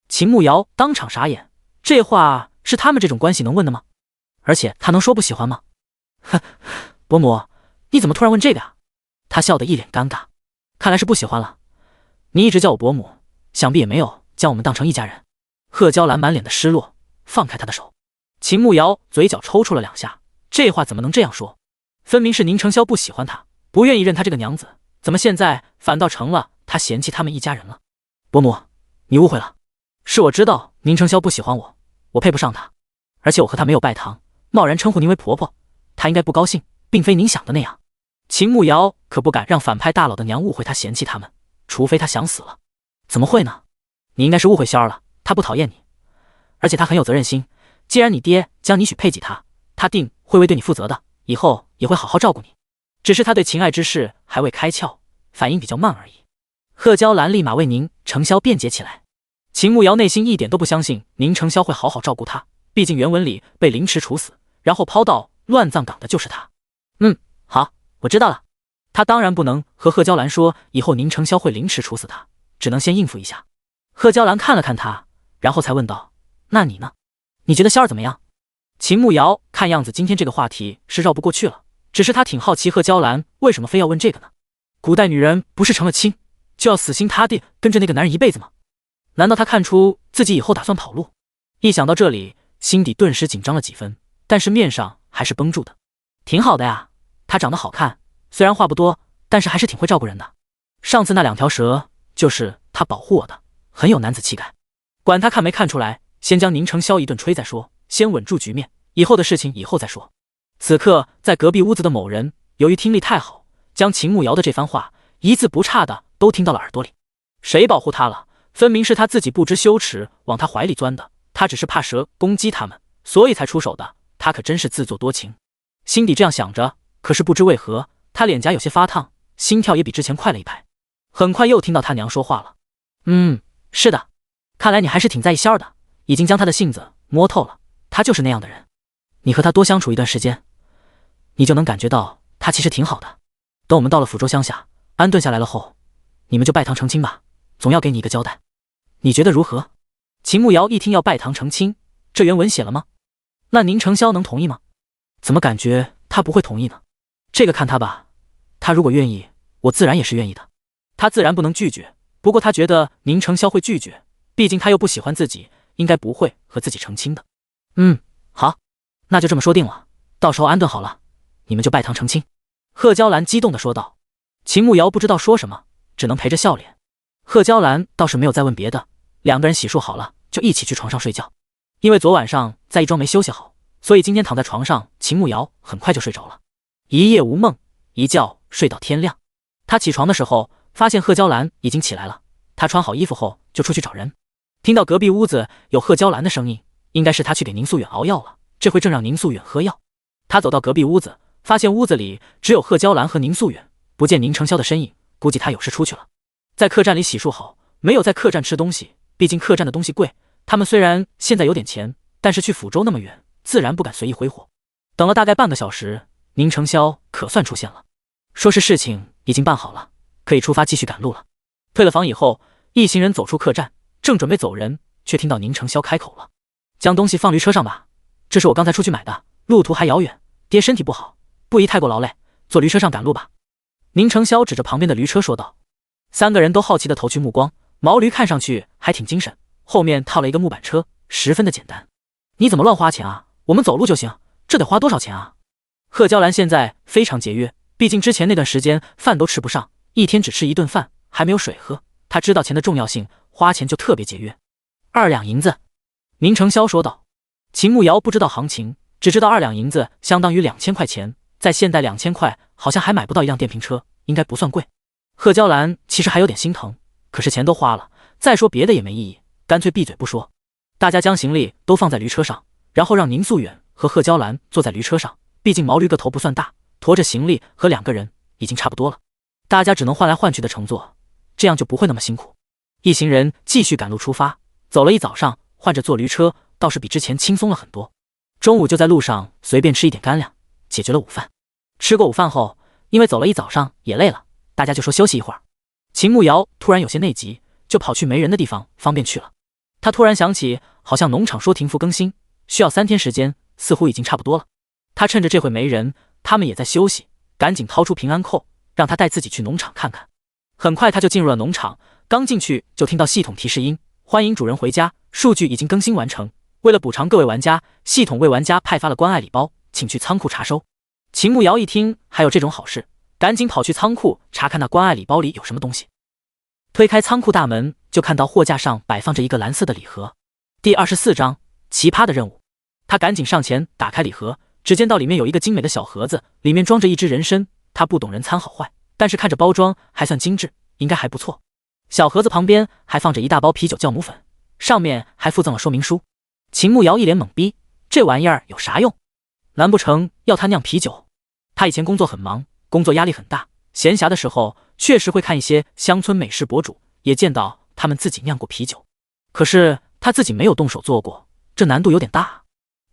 [SPEAKER 1] 秦慕瑶当场傻眼，这话是他们这种关系能问的吗？而且他能说不喜欢吗？伯母，你怎么突然问这个啊？他笑得一脸尴尬，看来是不喜欢了。你一直叫我伯母，想必也没有将我们当成一家人。贺娇兰满脸的失落，放开他的手。秦慕瑶嘴角抽搐了2下，这话怎么能这样说？分明是宁承霄不喜欢他，不愿意认他这个娘子，怎么现在反倒成了他嫌弃他们一家人了？伯母，你误会了，是我知道宁承霄不喜欢我，我配不上他，而且我和他没有拜堂，贸然称呼您为婆婆，他应该不高兴，并非您想的那样。秦慕瑶可不敢让反派大佬的娘误会他嫌弃他们，除非他想死了。怎么会呢？你应该是误会仙儿了，他不讨厌你，而且他很有责任心，既然你爹将你许配给他，他定会为对你负责的，以后也会好好照顾你，只是他对情爱之事还未开窍，反应比较慢而已。贺娇兰立马为宁承霄辩解起来。秦慕瑶内心一点都不相信宁承霄会好好照顾他，毕竟原文里被凌迟处死，然后抛到乱葬岗的就是他。好，我知道了。他当然不能和贺娇兰说以后宁承霄会凌迟处死他，只能先应付一下。贺娇兰看了看他，然后才问道：那你呢？你觉得仙儿怎么样？秦慕瑶看样子今天这个话题是绕不过去了，只是他挺好奇贺娇兰为什么非要问这个呢？古代女人不是成了亲就要死心塌地跟着那个男人一辈子吗？难道他看出自己以后打算跑路？一想到这里，心底顿时紧张了几分，但是面上还是绷住的。挺好的呀，他长得好看，虽然话不多，但是还是挺会照顾人的。上次那2条蛇就是他保护我的，很有男子气概。管他看没看出来，先将宁承霄一顿吹再说，先稳住局面，以后的事情以后再说。此刻在隔壁屋子的某人由于听力太好，将秦慕瑶的这番话一字不差的都听到了耳朵里。谁保护他了？分明是他自己不知羞耻往他怀里钻的，他只是怕蛇攻击他们，所以才出手的，他可真是自作多情。心底这样想着，可是不知为何，他脸颊有些发烫，心跳也比之前快了1拍。很快又听到他娘说话了。是的，看来你还是挺在意仙儿的，已经将他的性子摸透了，他就是那样的人。你和他多相处一段时间，你就能感觉到他其实挺好的。等我们到了抚州乡下，安顿下来了后，你们就拜堂成亲吧，总要给你一个交代。你觉得如何？”秦慕瑶一听要拜堂成亲，这原文写了吗？那宁承霄能同意吗？怎么感觉他不会同意呢？这个看他吧，他如果愿意，我自然也是愿意的。他自然不能拒绝，不过他觉得宁承霄会拒绝，毕竟他又不喜欢自己，应该不会和自己成亲的。好，那就这么说定了，到时候安顿好了，你们就拜堂成亲。贺娇兰激动地说道。秦慕瑶不知道说什么，只能陪着笑脸。贺娇兰倒是没有再问别的，两个人洗漱好了，就一起去床上睡觉。因为昨晚上在亦庄没休息好，所以今天躺在床上，秦慕瑶很快就睡着了，一夜无梦，一觉睡到天亮。他起床的时候，发现贺娇兰已经起来了。他穿好衣服后就出去找人，听到隔壁屋子有贺娇兰的声音，应该是他去给宁素远熬药了，这回正让宁素远喝药。他走到隔壁屋子，发现屋子里只有贺娇兰和宁素远，不见宁承霄的身影，估计他有事出去了。在客栈里洗漱好，没有在客栈吃东西，毕竟客栈的东西贵，他们虽然现在有点钱，但是去抚州那么远，自然不敢随意挥霍。等了大概半个小时，宁承霄可算出现了，说是事情已经办好了，可以出发继续赶路了。退了房以后，一行人走出客栈，正准备走人，却听到宁承霄开口了：“将东西放驴车上吧，这是我刚才出去买的，路途还遥远，爹身体不好，不宜太过劳累，坐驴车上赶路吧。”宁承霄指着旁边的驴车说道。三个人都好奇地投去目光，毛驴看上去还挺精神，后面套了一个木板车，十分的简单。你怎么乱花钱啊？我们走路就行，这得花多少钱啊？贺娇兰现在非常节约，毕竟之前那段时间饭都吃不上，一天只吃一顿饭，还没有水喝。她知道钱的重要性，花钱就特别节约。2两银子，宁承霄说道。秦慕瑶不知道行情，只知道2两银子相当于2000块钱，在现代2000块好像还买不到一辆电瓶车，应该不算贵。贺娇兰其实还有点心疼，可是钱都花了，再说别的也没意义，干脆闭嘴不说。大家将行李都放在驴车上，然后让宁素远和贺娇兰坐在驴车上，毕竟毛驴个头不算大，驮着行李和2个人已经差不多了。大家只能换来换去的乘坐，这样就不会那么辛苦。一行人继续赶路出发，走了一早上，换着坐驴车倒是比之前轻松了很多。中午就在路上随便吃一点干粮，解决了午饭。吃过午饭后，因为走了一早上也累了，大家就说休息一会儿。秦慕瑶突然有些内急，就跑去没人的地方方便去了。他突然想起，好像农场说停服更新需要3天时间，似乎已经差不多了。他趁着这会没人，他们也在休息，赶紧掏出平安扣，让他带自己去农场看看。很快他就进入了农场，刚进去就听到系统提示音：欢迎主人回家，数据已经更新完成。为了补偿各位玩家，系统为玩家派发了关爱礼包，请去仓库查收。秦慕瑶一听还有这种好事，赶紧跑去仓库查看那关爱礼包里有什么东西。推开仓库大门，就看到货架上摆放着一个蓝色的礼盒。第24章奇葩的任务。他赶紧上前打开礼盒，只见到里面有一个精美的小盒子，里面装着一只人参。他不懂人参好坏，但是看着包装还算精致，应该还不错。小盒子旁边还放着一大包啤酒酵母粉，上面还附赠了说明书。秦慕瑶一脸懵逼，这玩意儿有啥用？难不成要他酿啤酒？他以前工作很忙，工作压力很大，闲暇的时候确实会看一些乡村美食博主，也见到他们自己酿过啤酒。可是他自己没有动手做过，这难度有点大啊。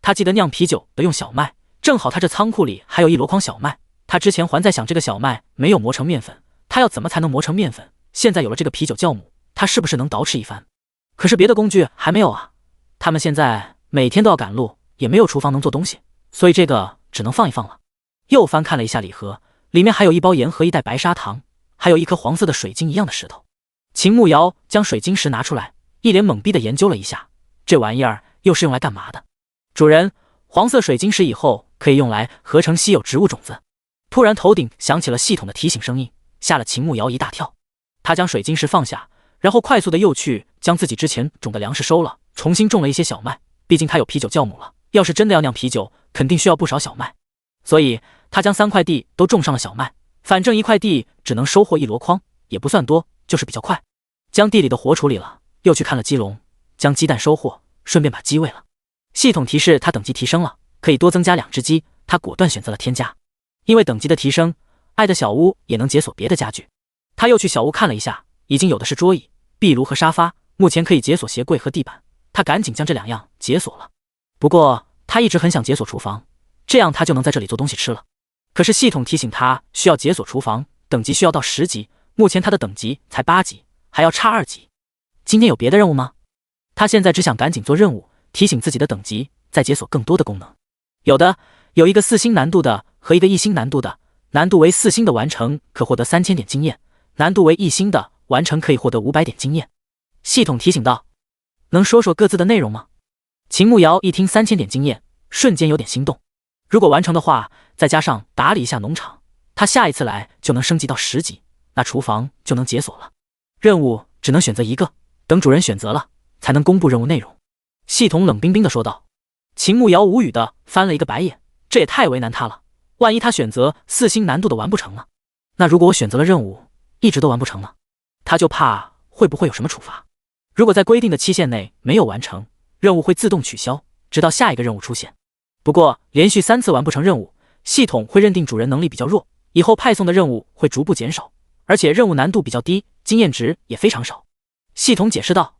[SPEAKER 1] 他记得酿啤酒得用小麦，正好他这仓库里还有1箩筐小麦。他之前还在想，这个小麦没有磨成面粉，他要怎么才能磨成面粉？现在有了这个啤酒酵母，他是不是能捯饬一番？可是别的工具还没有啊。他们现在每天都要赶路，也没有厨房能做东西，所以这个只能放一放了。又翻看了一下礼盒，里面还有1包盐和1袋白砂糖，还有一颗黄色的水晶一样的石头。秦慕瑶将水晶石拿出来，一脸懵逼地研究了一下，这玩意儿又是用来干嘛的？主人，黄色水晶石以后可以用来合成稀有植物种子。突然头顶响起了系统的提醒声音，吓了秦慕瑶一大跳。他将水晶石放下，然后快速地又去将自己之前种的粮食收了，重新种了一些小麦，毕竟他有啤酒酵母了，要是真的要酿啤酒，肯定需要不少小麦。所以他将3块地都种上了小麦，反正1块地只能收获1箩筐，也不算多，就是比较快。将地里的活处理了，又去看了鸡笼，将鸡蛋收获，顺便把鸡喂了。系统提示他等级提升了，可以多增加2只鸡，他果断选择了添加。因为等级的提升，爱的小屋也能解锁别的家具。他又去小屋看了一下，已经有的是桌椅、壁炉和沙发，目前可以解锁鞋柜和地板。他赶紧将这2样解锁了。不过他一直很想解锁厨房，这样他就能在这里做东西吃了。可是系统提醒他需要解锁厨房，等级需要到10级，目前他的等级才8级，还要差2级。今天有别的任务吗？他现在只想赶紧做任务，提醒自己的等级，再解锁更多的功能。有的，有一个4星难度的和一个1星难度的，难度为4星的完成可获得3000点经验，难度为1星的完成可以获得500点经验。系统提醒道：能说说各自的内容吗？秦慕瑶一听3000点经验，瞬间有点心动。如果完成的话，再加上打理一下农场，他下一次来就能升级到10级，那厨房就能解锁了。任务只能选择一个，等主人选择了才能公布任务内容。系统冷冰冰地说道。秦慕瑶无语地翻了一个白眼，这也太为难他了。万一他选择4星难度的完不成呢？那如果我选择了任务一直都完不成呢？他就怕会不会有什么处罚。如果在规定的期限内没有完成，任务会自动取消，直到下一个任务出现。不过连续3次完不成任务，系统会认定主人能力比较弱，以后派送的任务会逐步减少，而且任务难度比较低，经验值也非常少。系统解释道。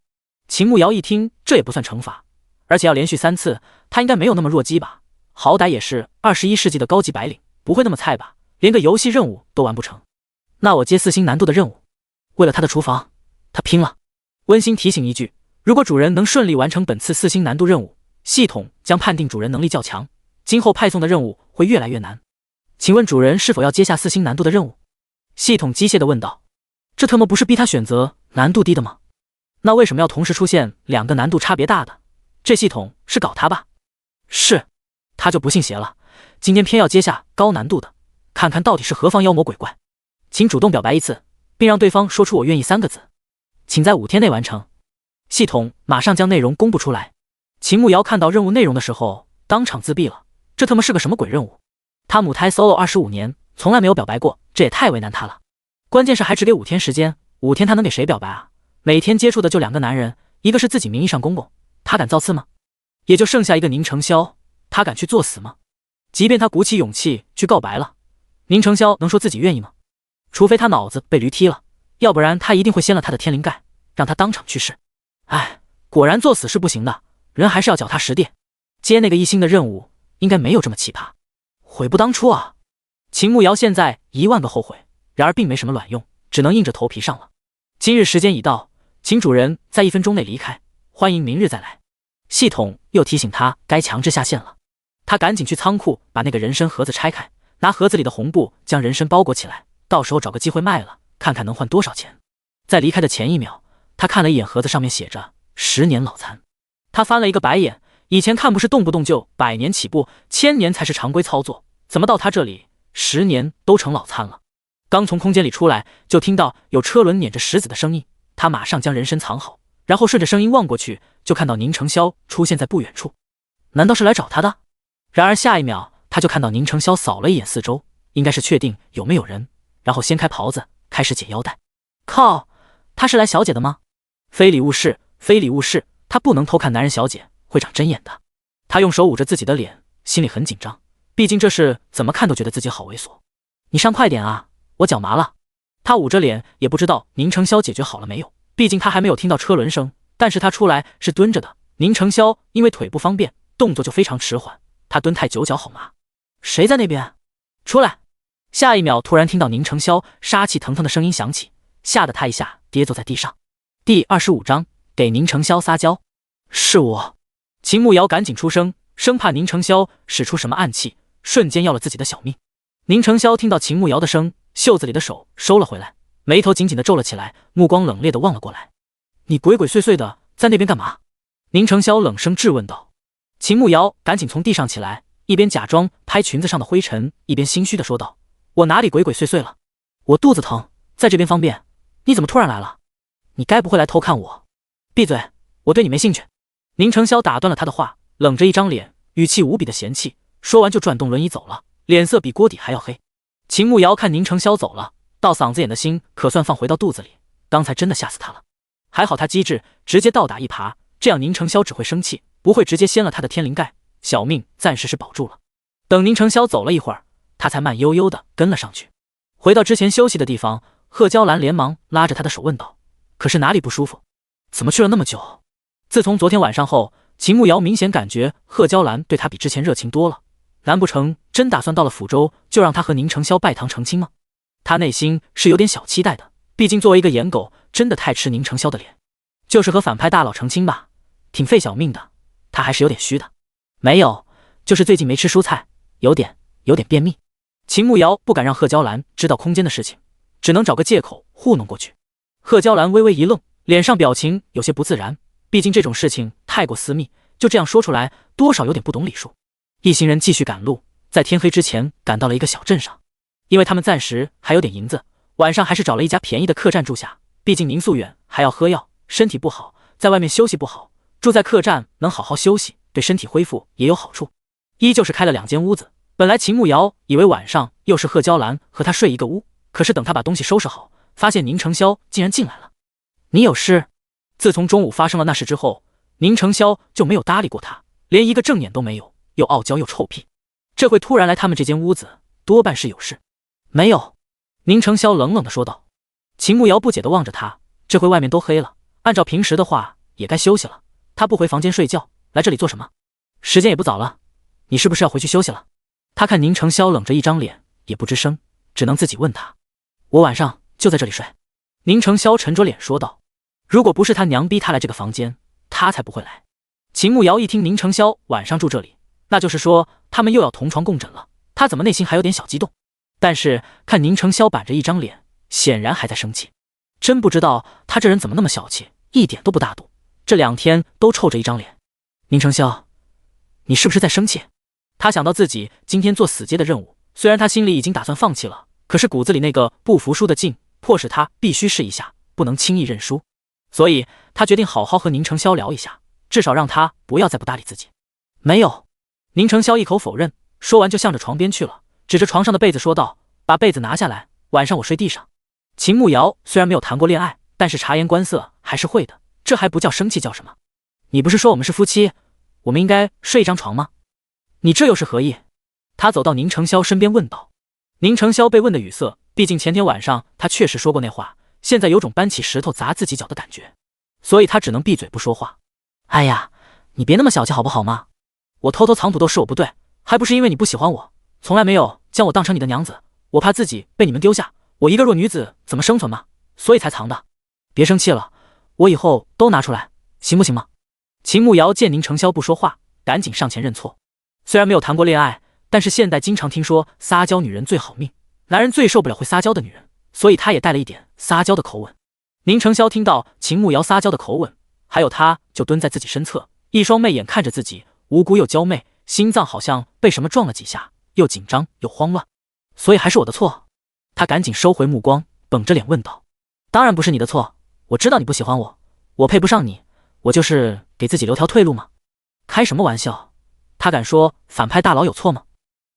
[SPEAKER 1] 秦慕瑶一听，这也不算惩罚，而且要连续3次，他应该没有那么弱鸡吧？好歹也是21世纪的高级白领，不会那么菜吧？连个游戏任务都完不成。那我接4星难度的任务，为了他的厨房，他拼了。温馨提醒一句，如果主人能顺利完成本次4星难度任务，系统将判定主人能力较强，今后派送的任务会越来越难。请问主人是否要接下4星难度的任务？系统机械地问道。这特么不是逼他选择难度低的吗？那为什么要同时出现2个难度差别大的？这系统是搞他吧？是，他就不信邪了，今天偏要接下高难度的，看看到底是何方妖魔鬼怪。请主动表白一次，并让对方说出我愿意3个字，请在5天内完成。系统马上将内容公布出来。秦慕瑶看到任务内容的时候当场自闭了，这他妈是个什么鬼任务？他母胎 solo 25年，从来没有表白过，这也太为难他了。关键是还只给5天时间，5天他能给谁表白啊？每天接触的就2个男人，一个是自己名义上公公，他敢造次吗？也就剩下一个宁承霄，他敢去作死吗？即便他鼓起勇气去告白了，宁承霄能说自己愿意吗？除非他脑子被驴踢了，要不然他一定会掀了他的天灵盖，让他当场去世。哎，果然作死是不行的，人还是要脚踏实地。接那个1星的任务应该没有这么奇葩，悔不当初啊！秦慕瑶现在10000个后悔，然而并没什么卵用，只能硬着头皮上了。今日时间已到，请主人在1分钟内离开，欢迎明日再来。系统又提醒他该强制下线了。他赶紧去仓库把那个人参盒子拆开，拿盒子里的红布将人参包裹起来，到时候找个机会卖了，看看能换多少钱。在离开的前1秒，他看了一眼盒子，上面写着10年脑残。他翻了一个白眼，以前看不是动不动就100年起步，1000年才是常规操作，怎么到他这里10年都成脑残了？刚从空间里出来，就听到有车轮碾着石子的声音，他马上将人参藏好，然后顺着声音望过去，就看到宁承霄出现在不远处。难道是来找他的？然而下一秒，他就看到宁承霄扫了一眼四周，应该是确定有没有人，然后掀开袍子开始解腰带。靠，他是来小姐的吗？非礼勿视，非礼勿视，他不能偷看男人小姐，会长针眼的。他用手捂着自己的脸，心里很紧张，毕竟这事怎么看都觉得自己好猥琐。你上快点啊，我脚麻了。他捂着脸，也不知道宁承霄解决好了没有，毕竟他还没有听到车轮声，但是他出来是蹲着的。宁承霄因为腿不方便，动作就非常迟缓，他蹲太久脚好麻。谁在那边？出来！下一秒突然听到宁承霄杀气腾腾的声音响起，吓得他一下跌坐在地上。第25章给宁承霄撒娇。是我。秦慕瑶赶紧出声，生怕宁承霄使出什么暗器，瞬间要了自己的小命。宁承霄听到秦慕瑶的声，袖子里的手收了回来，眉头紧紧地皱了起来，目光冷冽地望了过来。你鬼鬼祟祟的在那边干嘛？宁承霄冷声质问道。秦慕瑶赶紧从地上起来，一边假装拍裙子上的灰尘，一边心虚地说道：我哪里鬼鬼祟祟了？我肚子疼，在这边方便，你怎么突然来了？你该不会来偷看我？闭嘴，我对你没兴趣。宁承霄打断了他的话，冷着一张脸，语气无比的嫌弃，说完就转动轮椅走了，脸色比锅底还要黑。秦慕瑶看宁承霄走了，到嗓子眼的心可算放回到肚子里，刚才真的吓死他了。还好他机智，直接倒打一耙，这样宁承霄只会生气，不会直接掀了他的天灵盖，小命暂时是保住了。等宁承霄走了一会儿，他才慢悠悠地跟了上去。回到之前休息的地方，贺娇兰连忙拉着他的手问道：可是哪里不舒服？怎么去了那么久？自从昨天晚上后，秦慕瑶明显感觉贺娇兰对他比之前热情多了，难不成真打算到了抚州就让他和宁承霄拜堂成亲吗？他内心是有点小期待的，毕竟作为一个颜狗，真的太吃宁承霄的脸。就是和反派大佬成亲吧，挺费小命的，他还是有点虚的。没有，就是最近没吃蔬菜，有点便秘。秦慕瑶不敢让贺娇兰知道空间的事情，只能找个借口糊弄过去。贺娇兰微微一愣，脸上表情有些不自然，毕竟这种事情太过私密，就这样说出来，多少有点不懂礼数。一行人继续赶路，在天黑之前赶到了一个小镇上，因为他们暂时还有点银子，晚上还是找了一家便宜的客栈住下。毕竟宁素远还要喝药，身体不好，在外面休息不好，住在客栈能好好休息，对身体恢复也有好处。依旧是开了2间屋子，本来秦慕瑶以为晚上又是贺娇兰和他睡一个屋，可是等他把东西收拾好，发现宁承霄竟然进来了。你有事？自从中午发生了那事之后，宁承霄就没有搭理过他，连一个正眼都没有，又傲娇又臭屁。这会突然来他们这间屋子，多半是有事。没有，宁承霄冷冷地说道。秦慕瑶不解地望着他，这回外面都黑了，按照平时的话也该休息了，他不回房间睡觉，来这里做什么？时间也不早了，你是不是要回去休息了？他看宁承霄冷着一张脸，也不吱声，只能自己问他。我晚上就在这里睡。宁承霄沉着脸说道。如果不是他娘逼他来这个房间，他才不会来。秦慕瑶一听宁承霄晚上住这里，那就是说他们又要同床共枕了，他怎么内心还有点小激动？但是看宁承霄板着一张脸，显然还在生气。真不知道他这人怎么那么小气，一点都不大度，这2天都臭着一张脸。宁承霄，你是不是在生气？他想到自己今天做死街的任务，虽然他心里已经打算放弃了，可是骨子里那个不服输的劲迫使他必须试一下，不能轻易认输。所以他决定好好和宁承霄聊一下，至少让他不要再不搭理自己。没有，宁承霄一口否认，说完就向着床边去了，指着床上的被子说道，把被子拿下来，晚上我睡地上。秦慕瑶虽然没有谈过恋爱，但是察言观色还是会的，这还不叫生气叫什么？你不是说我们是夫妻，我们应该睡一张床吗？你这又是何意？他走到宁承霄身边问道。宁承霄被问的语塞，毕竟前天晚上他确实说过那话，现在有种搬起石头砸自己脚的感觉，所以他只能闭嘴不说话。哎呀，你别那么小气好不好吗？我偷偷藏土豆是我不对，还不是因为你不喜欢我，从来没有将我当成你的娘子，我怕自己被你们丢下，我一个弱女子怎么生存嘛，所以才藏的。别生气了，我以后都拿出来，行不行吗？秦慕瑶见宁承霄不说话，赶紧上前认错。虽然没有谈过恋爱，但是现代经常听说撒娇女人最好命，男人最受不了会撒娇的女人，所以他也带了一点撒娇的口吻。宁承霄听到秦慕瑶撒娇的口吻，还有他就蹲在自己身侧，一双媚眼看着自己，无辜又娇媚，心脏好像被什么撞了几下，又紧张又慌乱。所以还是我的错？他赶紧收回目光，绷着脸问道。当然不是你的错，我知道你不喜欢我，我配不上你，我就是给自己留条退路嘛。开什么玩笑？他敢说反派大佬有错吗？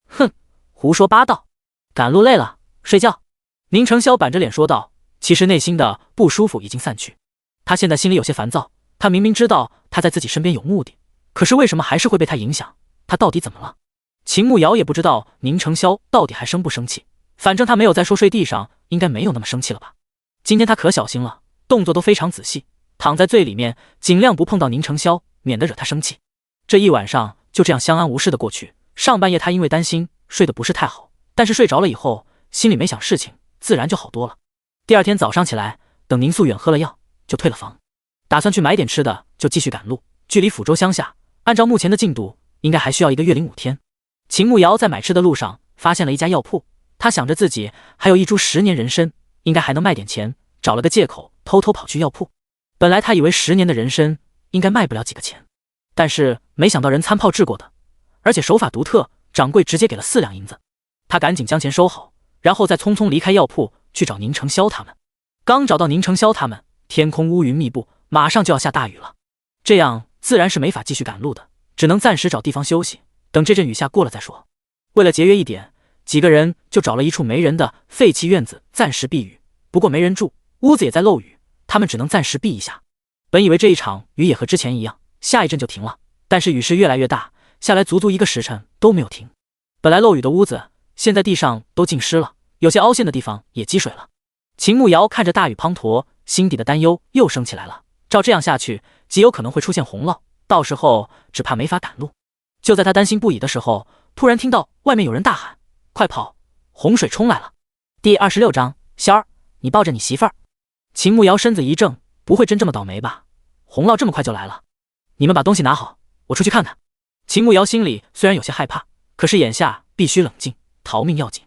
[SPEAKER 1] 哼，胡说八道。赶路累了，睡觉。宁承霄板着脸说道，其实内心的不舒服已经散去。他现在心里有些烦躁，他明明知道他在自己身边有目的，可是为什么还是会被他影响？他到底怎么了？秦慕瑶也不知道宁承霄到底还生不生气，反正他没有再说睡地上，应该没有那么生气了吧。今天他可小心了，动作都非常仔细，躺在最里面，尽量不碰到宁承霄，免得惹他生气。这一晚上就这样相安无事的过去。上半夜他因为担心睡得不是太好，但是睡着了以后心里没想事情，自然就好多了。第二天早上起来，等宁素远喝了药就退了房，打算去买点吃的，就继续赶路。距离抚州乡下，按照目前的进度，应该还需要1个月0-5天。秦慕瑶在买吃的路上发现了一家药铺，他想着自己还有一株10年人参，应该还能卖点钱，找了个借口偷偷跑去药铺。本来他以为10年的人参应该卖不了几个钱，但是没想到人参泡制过的，而且手法独特，掌柜直接给了4两银子。他赶紧将钱收好，然后再匆匆离开药铺去找宁承霄他们。刚找到宁承霄他们，天空乌云密布，马上就要下大雨了，这样自然是没法继续赶路的，只能暂时找地方休息，等这阵雨下过了再说。为了节约一点，几个人就找了一处没人的废弃院子暂时避雨，不过没人住，屋子也在漏雨，他们只能暂时避一下。本以为这一场雨也和之前一样，下一阵就停了，但是雨势越来越大，下来足足1个时辰都没有停。本来漏雨的屋子，现在地上都浸湿了，有些凹陷的地方也积水了。秦慕瑶看着大雨滂沱，心底的担忧又升起来了。照这样下去，极有可能会出现洪涝，到时候只怕没法赶路。就在他担心不已的时候，突然听到外面有人大喊：“快跑！洪水冲来了！”第26章，仙儿，你抱着你媳妇儿。秦慕瑶身子一怔，不会真这么倒霉吧？洪涝这么快就来了？你们把东西拿好，我出去看看。秦慕瑶心里虽然有些害怕，可是眼下必须冷静，逃命要紧。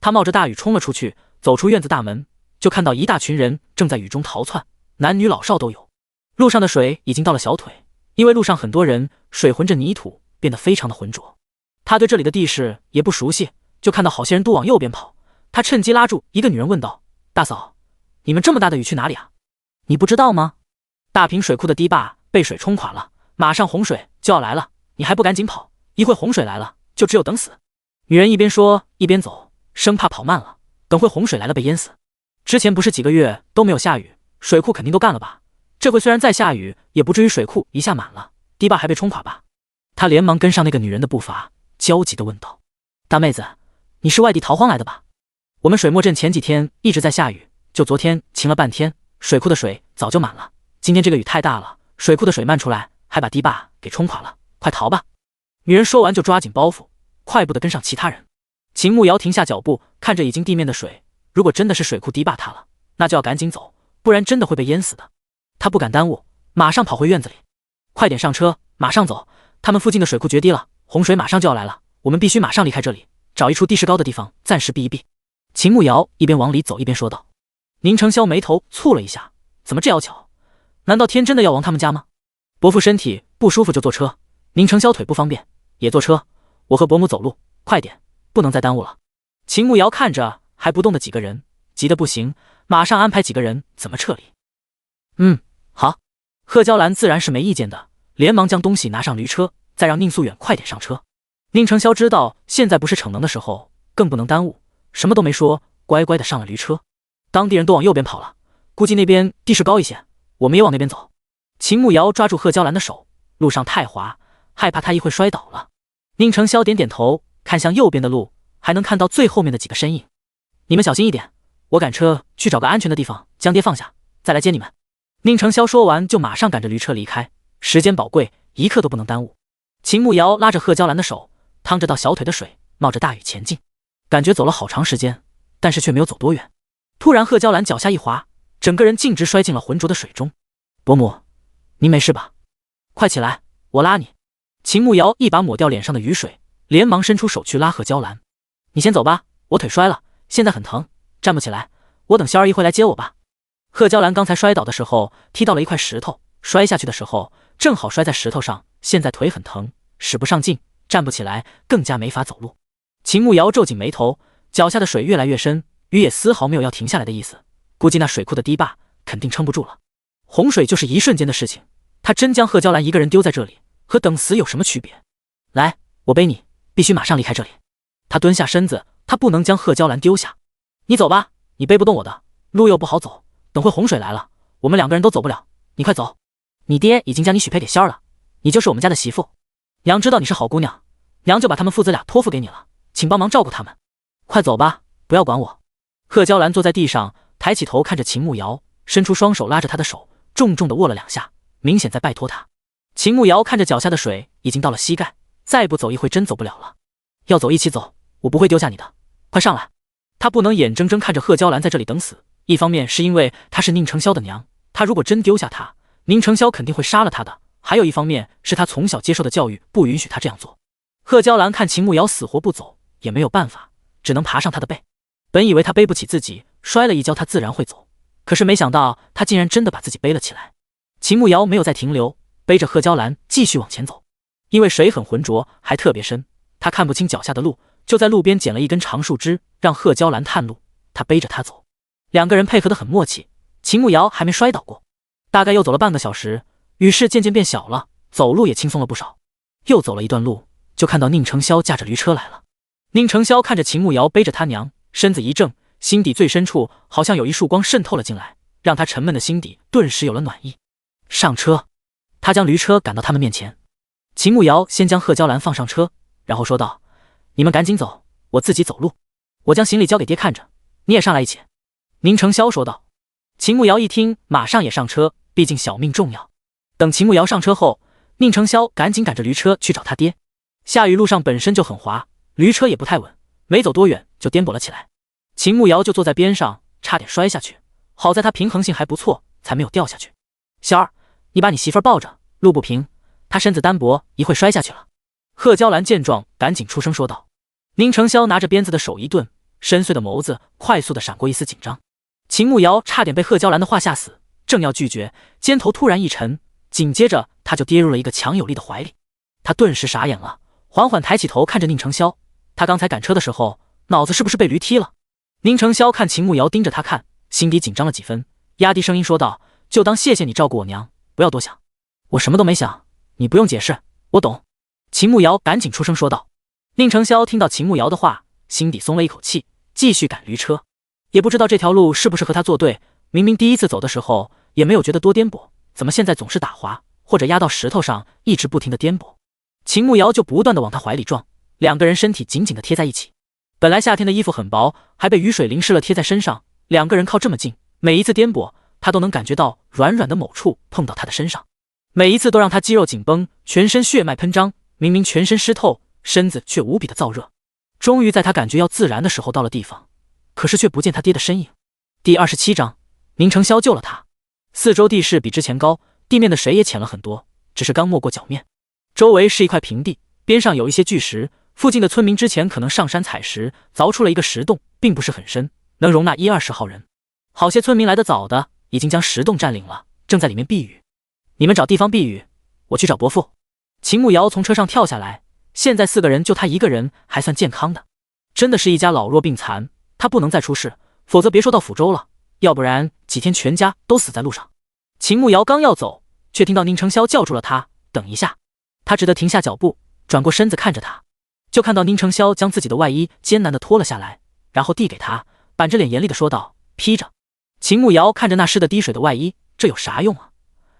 [SPEAKER 1] 他冒着大雨冲了出去，走出院子大门，就看到一大群人正在雨中逃窜，男女老少都有。路上的水已经到了小腿，因为路上很多人，水混着泥土，变得非常的浑浊。他对这里的地势也不熟悉，就看到好些人都往右边跑。他趁机拉住一个女人问道：“大嫂，你们这么大的雨去哪里啊？你不知道吗？大坪水库的堤坝被水冲垮了，马上洪水就要来了，你还不赶紧跑，一会洪水来了就只有等死。”女人一边说一边走，生怕跑慢了，等会洪水来了被淹死。之前不是几个月都没有下雨，水库肯定都干了吧？这回虽然再下雨，也不至于水库一下满了，堤坝还被冲垮吧？他连忙跟上那个女人的步伐，焦急地问道：“大妹子，你是外地逃荒来的吧？我们水墨镇前几天一直在下雨，就昨天晴了半天，水库的水早就满了。今天这个雨太大了，水库的水漫出来，还把堤坝给冲垮了，快逃吧！”女人说完就抓紧包袱，快步地跟上其他人。秦慕瑶停下脚步，看着已经地面的水，如果真的是水库堤坝塌了，那就要赶紧走，不然真的会被淹死的。他不敢耽误，马上跑回院子里：“快点上车，马上走！他们附近的水库决堤了，洪水马上就要来了，我们必须马上离开这里，找一处地势高的地方暂时避一避。”秦慕瑶一边往里走一边说道。宁承霄眉头蹙了一下：“怎么这要巧？难道天真的要亡他们家吗？”伯父身体不舒服就坐车，宁承霄腿不方便也坐车，我和伯母走路，快点，不能再耽误了。秦慕瑶看着还不动的几个人，急得不行，马上安排几个人怎么撤离。好。贺娇兰自然是没意见的，连忙将东西拿上驴车，再让宁素远快点上车。宁承霄知道现在不是逞能的时候，更不能耽误，什么都没说，乖乖的上了驴车。当地人都往右边跑了，估计那边地势高一些，我们也往那边走。秦慕瑶抓住贺娇兰的手，路上太滑，害怕她一会摔倒了。宁承霄点点头，看向右边的路，还能看到最后面的几个身影。你们小心一点，我赶车去找个安全的地方将爹放下，再来接你们。宁承霄说完就马上赶着驴车离开，时间宝贵，一刻都不能耽误。秦慕瑶拉着贺娇兰的手，趟着到小腿的水，冒着大雨前进，感觉走了好长时间，但是却没有走多远。突然贺娇兰脚下一滑，整个人径直摔进了浑浊的水中。伯母，您没事吧？快起来，我拉你。秦慕瑶一把抹掉脸上的雨水，连忙伸出手去拉贺娇兰。你先走吧，我腿摔了，现在很疼，站不起来，我等仙儿一会来接我吧。贺娇兰刚才摔倒的时候踢到了一块石头，摔下去的时候正好摔在石头上，现在腿很疼，使不上劲，站不起来，更加没法走路。秦慕瑶皱紧眉头，脚下的水越来越深，雨也丝毫没有要停下来的意思，估计那水库的堤坝肯定撑不住了。洪水就是一瞬间的事情，他真将贺娇兰一个人丢在这里，和等死有什么区别？来，我背你，必须马上离开这里。他蹲下身子，他不能将贺娇兰丢下。你走吧，你背不动我的，路又不好走，等会洪水来了，我们两个人都走不了，你快走。你爹已经将你许配给仙儿了，你就是我们家的媳妇。娘知道你是好姑娘，娘就把他们父子俩托付给你了，请帮忙照顾他们。快走吧，不要管我。贺娇兰坐在地上，抬起头看着秦慕瑶，伸出双手拉着她的手，重重地握了2下，明显在拜托她。秦慕瑶看着脚下的水已经到了膝盖，再不走一会真走不了了。要走一起走，我不会丢下你的，快上来。他不能眼睁睁看着贺娇兰在这里等死，一方面是因为她是宁承霄的娘，他如果真丢下她，宁承霄肯定会杀了他的，还有一方面是他从小接受的教育不允许他这样做。贺娇兰看秦慕瑶死活不走，也没有办法，只能爬上他的背。本以为他背不起自己，摔了一跤他自然会走，可是没想到他竟然真的把自己背了起来。秦慕瑶没有再停留，背着贺娇兰继续往前走。因为水很浑浊，还特别深，他看不清脚下的路，就在路边捡了一根长树枝，让贺娇兰探路，他背着她走。两个人配合得很默契，秦慕瑶还没摔倒过。大概又走了半个小时，雨势渐渐变小了，走路也轻松了不少。又走了一段路，就看到宁承霄驾着驴车来了。宁承霄看着秦慕瑶背着他娘，身子一怔，心底最深处好像有一束光渗透了进来，让他沉闷的心底顿时有了暖意。上车，他将驴车赶到他们面前。秦慕瑶先将贺娇兰放上车，然后说道：“你们赶紧走，我自己走路，我将行李交给爹看着，你也上来一起。”宁承霄说道。秦慕瑶一听，马上也上车，毕竟小命重要。等秦慕瑶上车后，宁承霄赶紧赶着驴车去找他爹。下雨路上本身就很滑，驴车也不太稳，没走多远就颠簸了起来。秦慕瑶就坐在边上，差点摔下去，好在他平衡性还不错，才没有掉下去。小二，你把你媳妇儿抱着，路不平，她身子单薄，一会摔下去了。贺娇兰见状，赶紧出声说道。宁成霄拿着鞭子的手一顿，深邃的眸子快速的闪过一丝紧张。秦慕瑶差点被贺娇兰的话吓死，正要拒绝，肩头突然一沉，紧接着他就跌入了一个强有力的怀里。他顿时傻眼了，缓缓抬起头看着宁成霄，他刚才赶车的时候，脑子是不是被驴踢了？宁成霄看秦慕瑶盯着他看，心底紧张了几分，压低声音说道：“就当谢谢你照顾我娘，不要多想。”“我什么都没想，你不用解释，我懂。”秦慕瑶赶紧出声说道。宁成霄听到秦慕瑶的话，心底松了一口气，继续赶驴车。也不知道这条路是不是和他作对，明明第一次走的时候也没有觉得多颠簸，怎么现在总是打滑或者压到石头上，一直不停的颠簸。秦慕瑶就不断的往他怀里撞，两个人身体紧紧的贴在一起。本来夏天的衣服很薄，还被雨水淋湿了贴在身上，两个人靠这么近，每一次颠簸他都能感觉到软软的某处碰到他的身上，每一次都让他肌肉紧绷，全身血脉喷张，明明全身湿透，身子却无比的燥热。终于在他感觉要自燃的时候到了地方，可是却不见他爹的身影。第27章，宁成霄救了他。四周地势比之前高，地面的水也浅了很多，只是刚没过脚面。周围是一块平地，边上有一些巨石，附近的村民之前可能上山采石，凿出了一个石洞，并不是很深，能容纳10-20号人。好些村民来得早的，已经将石洞占领了，正在里面避雨。你们找地方避雨，我去找伯父。秦慕瑶从车上跳下来，现在4个人就他一个人还算健康的，真的是一家老弱病残，他不能再出事，否则别说到抚州了，要不然几天全家都死在路上。秦慕瑶刚要走，却听到宁成霄叫住了他，等一下。他只得停下脚步，转过身子看着他，就看到宁成霄将自己的外衣艰难地脱了下来，然后递给他，板着脸严厉地说道：“披着。”秦慕瑶看着那湿得滴水的外衣，这有啥用啊？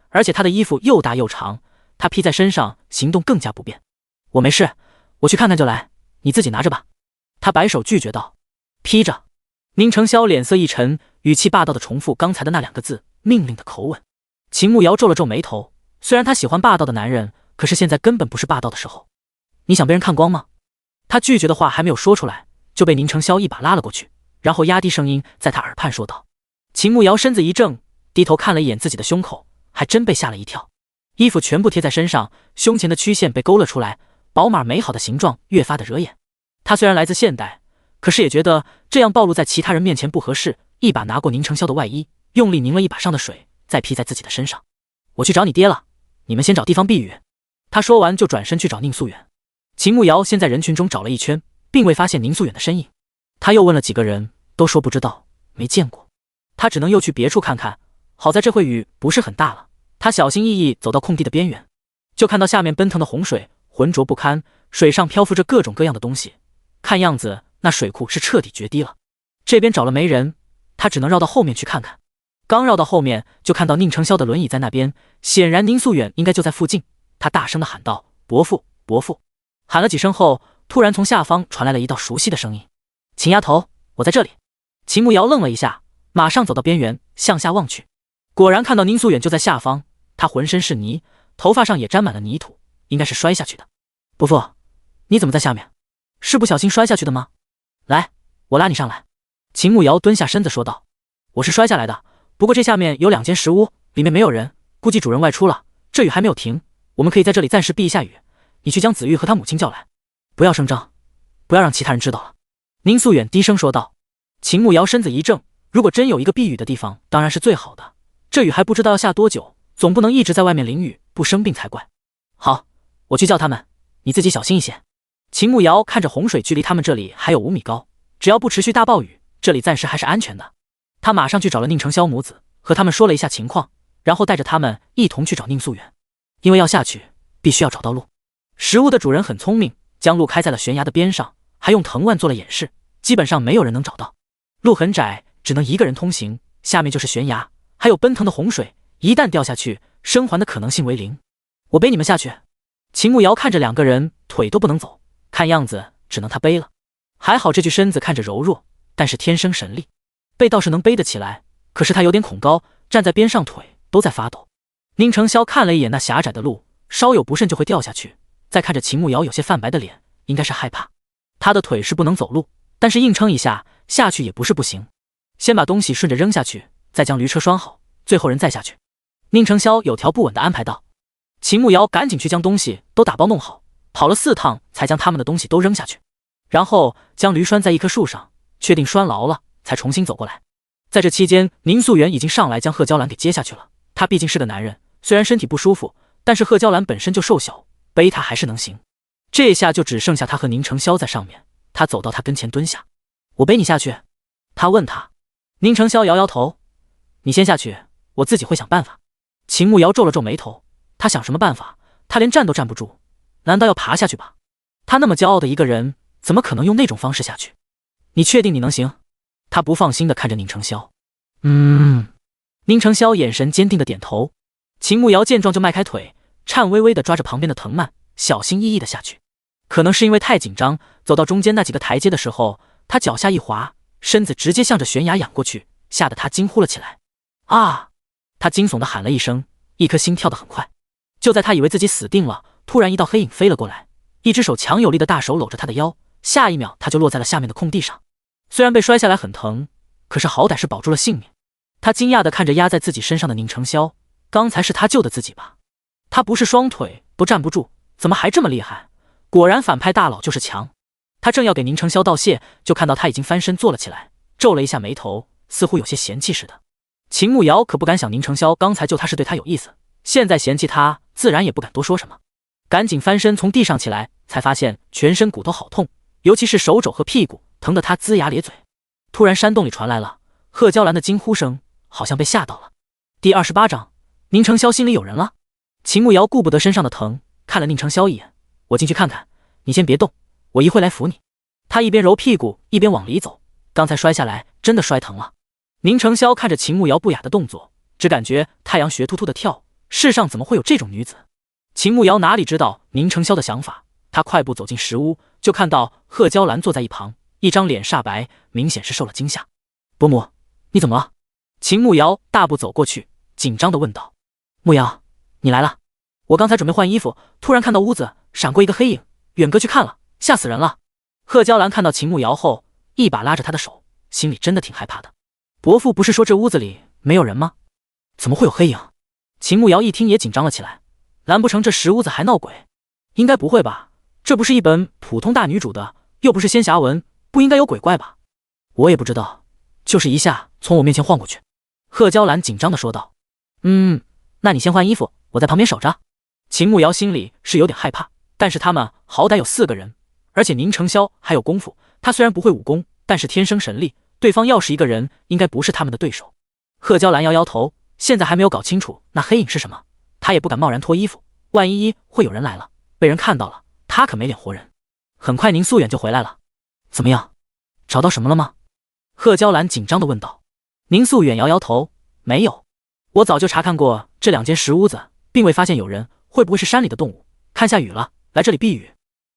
[SPEAKER 1] 而且他的衣服又大又长，他披在身上行动更加不便。“我没事，我去看看就来，你自己拿着吧。”他摆手拒绝道。“披着。”宁成霄脸色一沉，语气霸道地重复刚才的那2个字，命令的口吻。秦慕瑶皱了皱眉头，虽然他喜欢霸道的男人，可是现在根本不是霸道的时候。“你想被人看光吗？”他拒绝的话还没有说出来，就被宁成霄一把拉了过去，然后压低声音在他耳畔说道。秦慕瑶身子一怔，低头看了一眼自己的胸口，还真被吓了一跳。衣服全部贴在身上，胸前的曲线被勾了出来，饱满美好的形状越发的惹眼。他虽然来自现代，可是也觉得这样暴露在其他人面前不合适，一把拿过宁成霄的外衣，用力拧了一把上的水，再披在自己的身上。“我去找你爹了，你们先找地方避雨。”他说完就转身去找宁素远。秦慕瑶先在人群中找了一圈，并未发现宁素远的身影。他又问了几个人，都说不知道，没见过。他只能又去别处看看，好在这会雨不是很大了。他小心翼翼走到空地的边缘，就看到下面奔腾的洪水，浑浊不堪，水上漂浮着各种各样的东西，看样子那水库是彻底决堤了。这边找了没人，他只能绕到后面去看看。刚绕到后面，就看到宁成霄的轮椅在那边，显然宁素远应该就在附近。他大声地喊道：“伯父，伯父！”喊了几声后，突然从下方传来了一道熟悉的声音：“秦丫头，我在这里。”秦慕瑶愣了一下，马上走到边缘，向下望去，果然看到宁素远就在下方。他浑身是泥，头发上也沾满了泥土，应该是摔下去的。“伯父，你怎么在下面？是不小心摔下去的吗？来，我拉你上来。”秦慕瑶蹲下身子说道：“我是摔下来的，不过这下面有2间石屋，里面没有人，估计主人外出了，这雨还没有停，我们可以在这里暂时避一下雨。你去将子玉和他母亲叫来，不要声张，不要让其他人知道了。”宁素远低声说道。秦慕瑶身子一怔，如果真有一个避雨的地方，当然是最好的，这雨还不知道要下多久，总不能一直在外面淋雨，不生病才怪。“好，我去叫他们，你自己小心一些。”秦慕瑶看着洪水距离他们这里还有5米高，只要不持续大暴雨，这里暂时还是安全的。他马上去找了宁成霄母子，和他们说了一下情况，然后带着他们一同去找宁素远。因为要下去，必须要找到路。石屋的主人很聪明，将路开在了悬崖的边上，还用藤蔓做了掩饰，基本上没有人能找到。路很窄，只能一个人通行，下面就是悬崖，还有奔腾的洪水，一旦掉下去，生还的可能性为0。“我背你们下去。”秦慕瑶看着2个人腿都不能走，看样子只能他背了。还好这具身子看着柔弱，但是天生神力，背倒是能背得起来，可是他有点恐高，站在边上腿都在发抖。宁成霄看了一眼那狭窄的路，稍有不慎就会掉下去，再看着秦慕瑶有些泛白的脸，应该是害怕。他的腿是不能走路，但是硬撑一下下去也不是不行。先把东西顺着扔下去，再将驴车拴好，最后人再下去。宁承霄有条不紊地安排道。秦慕瑶赶紧去将东西都打包弄好，跑了4趟才将他们的东西都扔下去，然后将驴拴在一棵树上，确定拴牢了，才重新走过来。在这期间，宁素元已经上来将贺娇兰给接下去了。他毕竟是个男人，虽然身体不舒服，但是贺娇兰本身就瘦小，背他还是能行。这下就只剩下他和宁承霄在上面。他走到他跟前蹲下，我背你下去。他问他。宁承霄摇摇头，你先下去，我自己会想办法。秦慕瑶皱了皱眉头，他想什么办法？他连站都站不住，难道要爬下去吧？他那么骄傲的一个人，怎么可能用那种方式下去？你确定你能行？他不放心地看着宁承霄。宁承霄眼神坚定地点头。秦慕瑶见状就迈开腿，颤巍巍地抓着旁边的藤蔓，小心翼翼地下去。可能是因为太紧张，走到中间那几个台阶的时候，他脚下一滑，身子直接向着悬崖仰过去，吓得他惊呼了起来。啊！他惊悚地喊了一声，一颗心跳得很快。就在他以为自己死定了，突然一道黑影飞了过来，一只手强有力的大手搂着他的腰，下一秒他就落在了下面的空地上。虽然被摔下来很疼，可是好歹是保住了性命。他惊讶地看着压在自己身上的宁承霄，刚才是他救的自己吧？他不是双腿都站不住，怎么还这么厉害？果然反派大佬就是强。他正要给宁承霄道谢，就看到他已经翻身坐了起来，皱了一下眉头，似乎有些嫌弃似的。秦慕瑶可不敢想宁承霄刚才救他是对他有意思，现在嫌弃他，自然也不敢多说什么，赶紧翻身从地上起来，才发现全身骨头好痛，尤其是手肘和屁股，疼得他龇牙咧嘴。突然山洞里传来了贺娇兰的惊呼声，好像被吓到了。第28章，宁承霄心里有人了。秦慕瑶顾不得身上的疼，看了宁承霄一眼，我进去看看，你先别动，我一会来扶你。他一边揉屁股一边往里走，刚才摔下来真的摔疼了。宁承霄看着秦慕瑶不雅的动作，只感觉太阳穴突突的跳，世上怎么会有这种女子？秦慕瑶哪里知道宁承霄的想法，他快步走进石屋，就看到贺娇兰坐在一旁，一张脸煞白，明显是受了惊吓。伯母，你怎么了？秦慕瑶大步走过去，紧张地问道。慕瑶，你来了。我刚才准备换衣服，突然看到屋子闪过一个黑影，远隔去看了，吓死人了。贺娇兰看到秦慕瑶后，一把拉着她的手，心里真的挺害怕的。伯父不是说这屋子里没有人吗？怎么会有黑影？秦慕瑶一听也紧张了起来，难不成这石屋子还闹鬼？应该不会吧，这不是一本普通大女主的，又不是仙侠文，不应该有鬼怪吧？我也不知道，就是一下从我面前晃过去。贺娇兰紧张地说道。那你先换衣服，我在旁边守着。秦慕瑶心里是有点害怕，但是他们好歹有4个人，而且宁承霄还有功夫，他虽然不会武功，但是天生神力，对方要是一个人，应该不是他们的对手。贺娇兰摇摇头，现在还没有搞清楚那黑影是什么，他也不敢贸然脱衣服，万一会有人来了，被人看到了，他可没脸活人。很快宁素远就回来了。怎么样，找到什么了吗？贺娇兰紧张地问道。宁素远摇摇头，没有，我早就查看过这2间石屋子，并未发现有人，会不会是山里的动物？看下雨了，来这里避雨。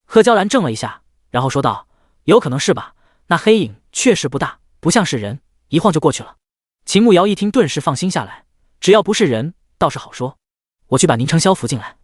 [SPEAKER 1] 贺娇兰怔了一下，然后说道，有可能是吧，那黑影确实不大，不像是人，一晃就过去了。秦慕瑶一听顿时放心下来，只要不是人倒是好说。我去把宁承霄扶进来。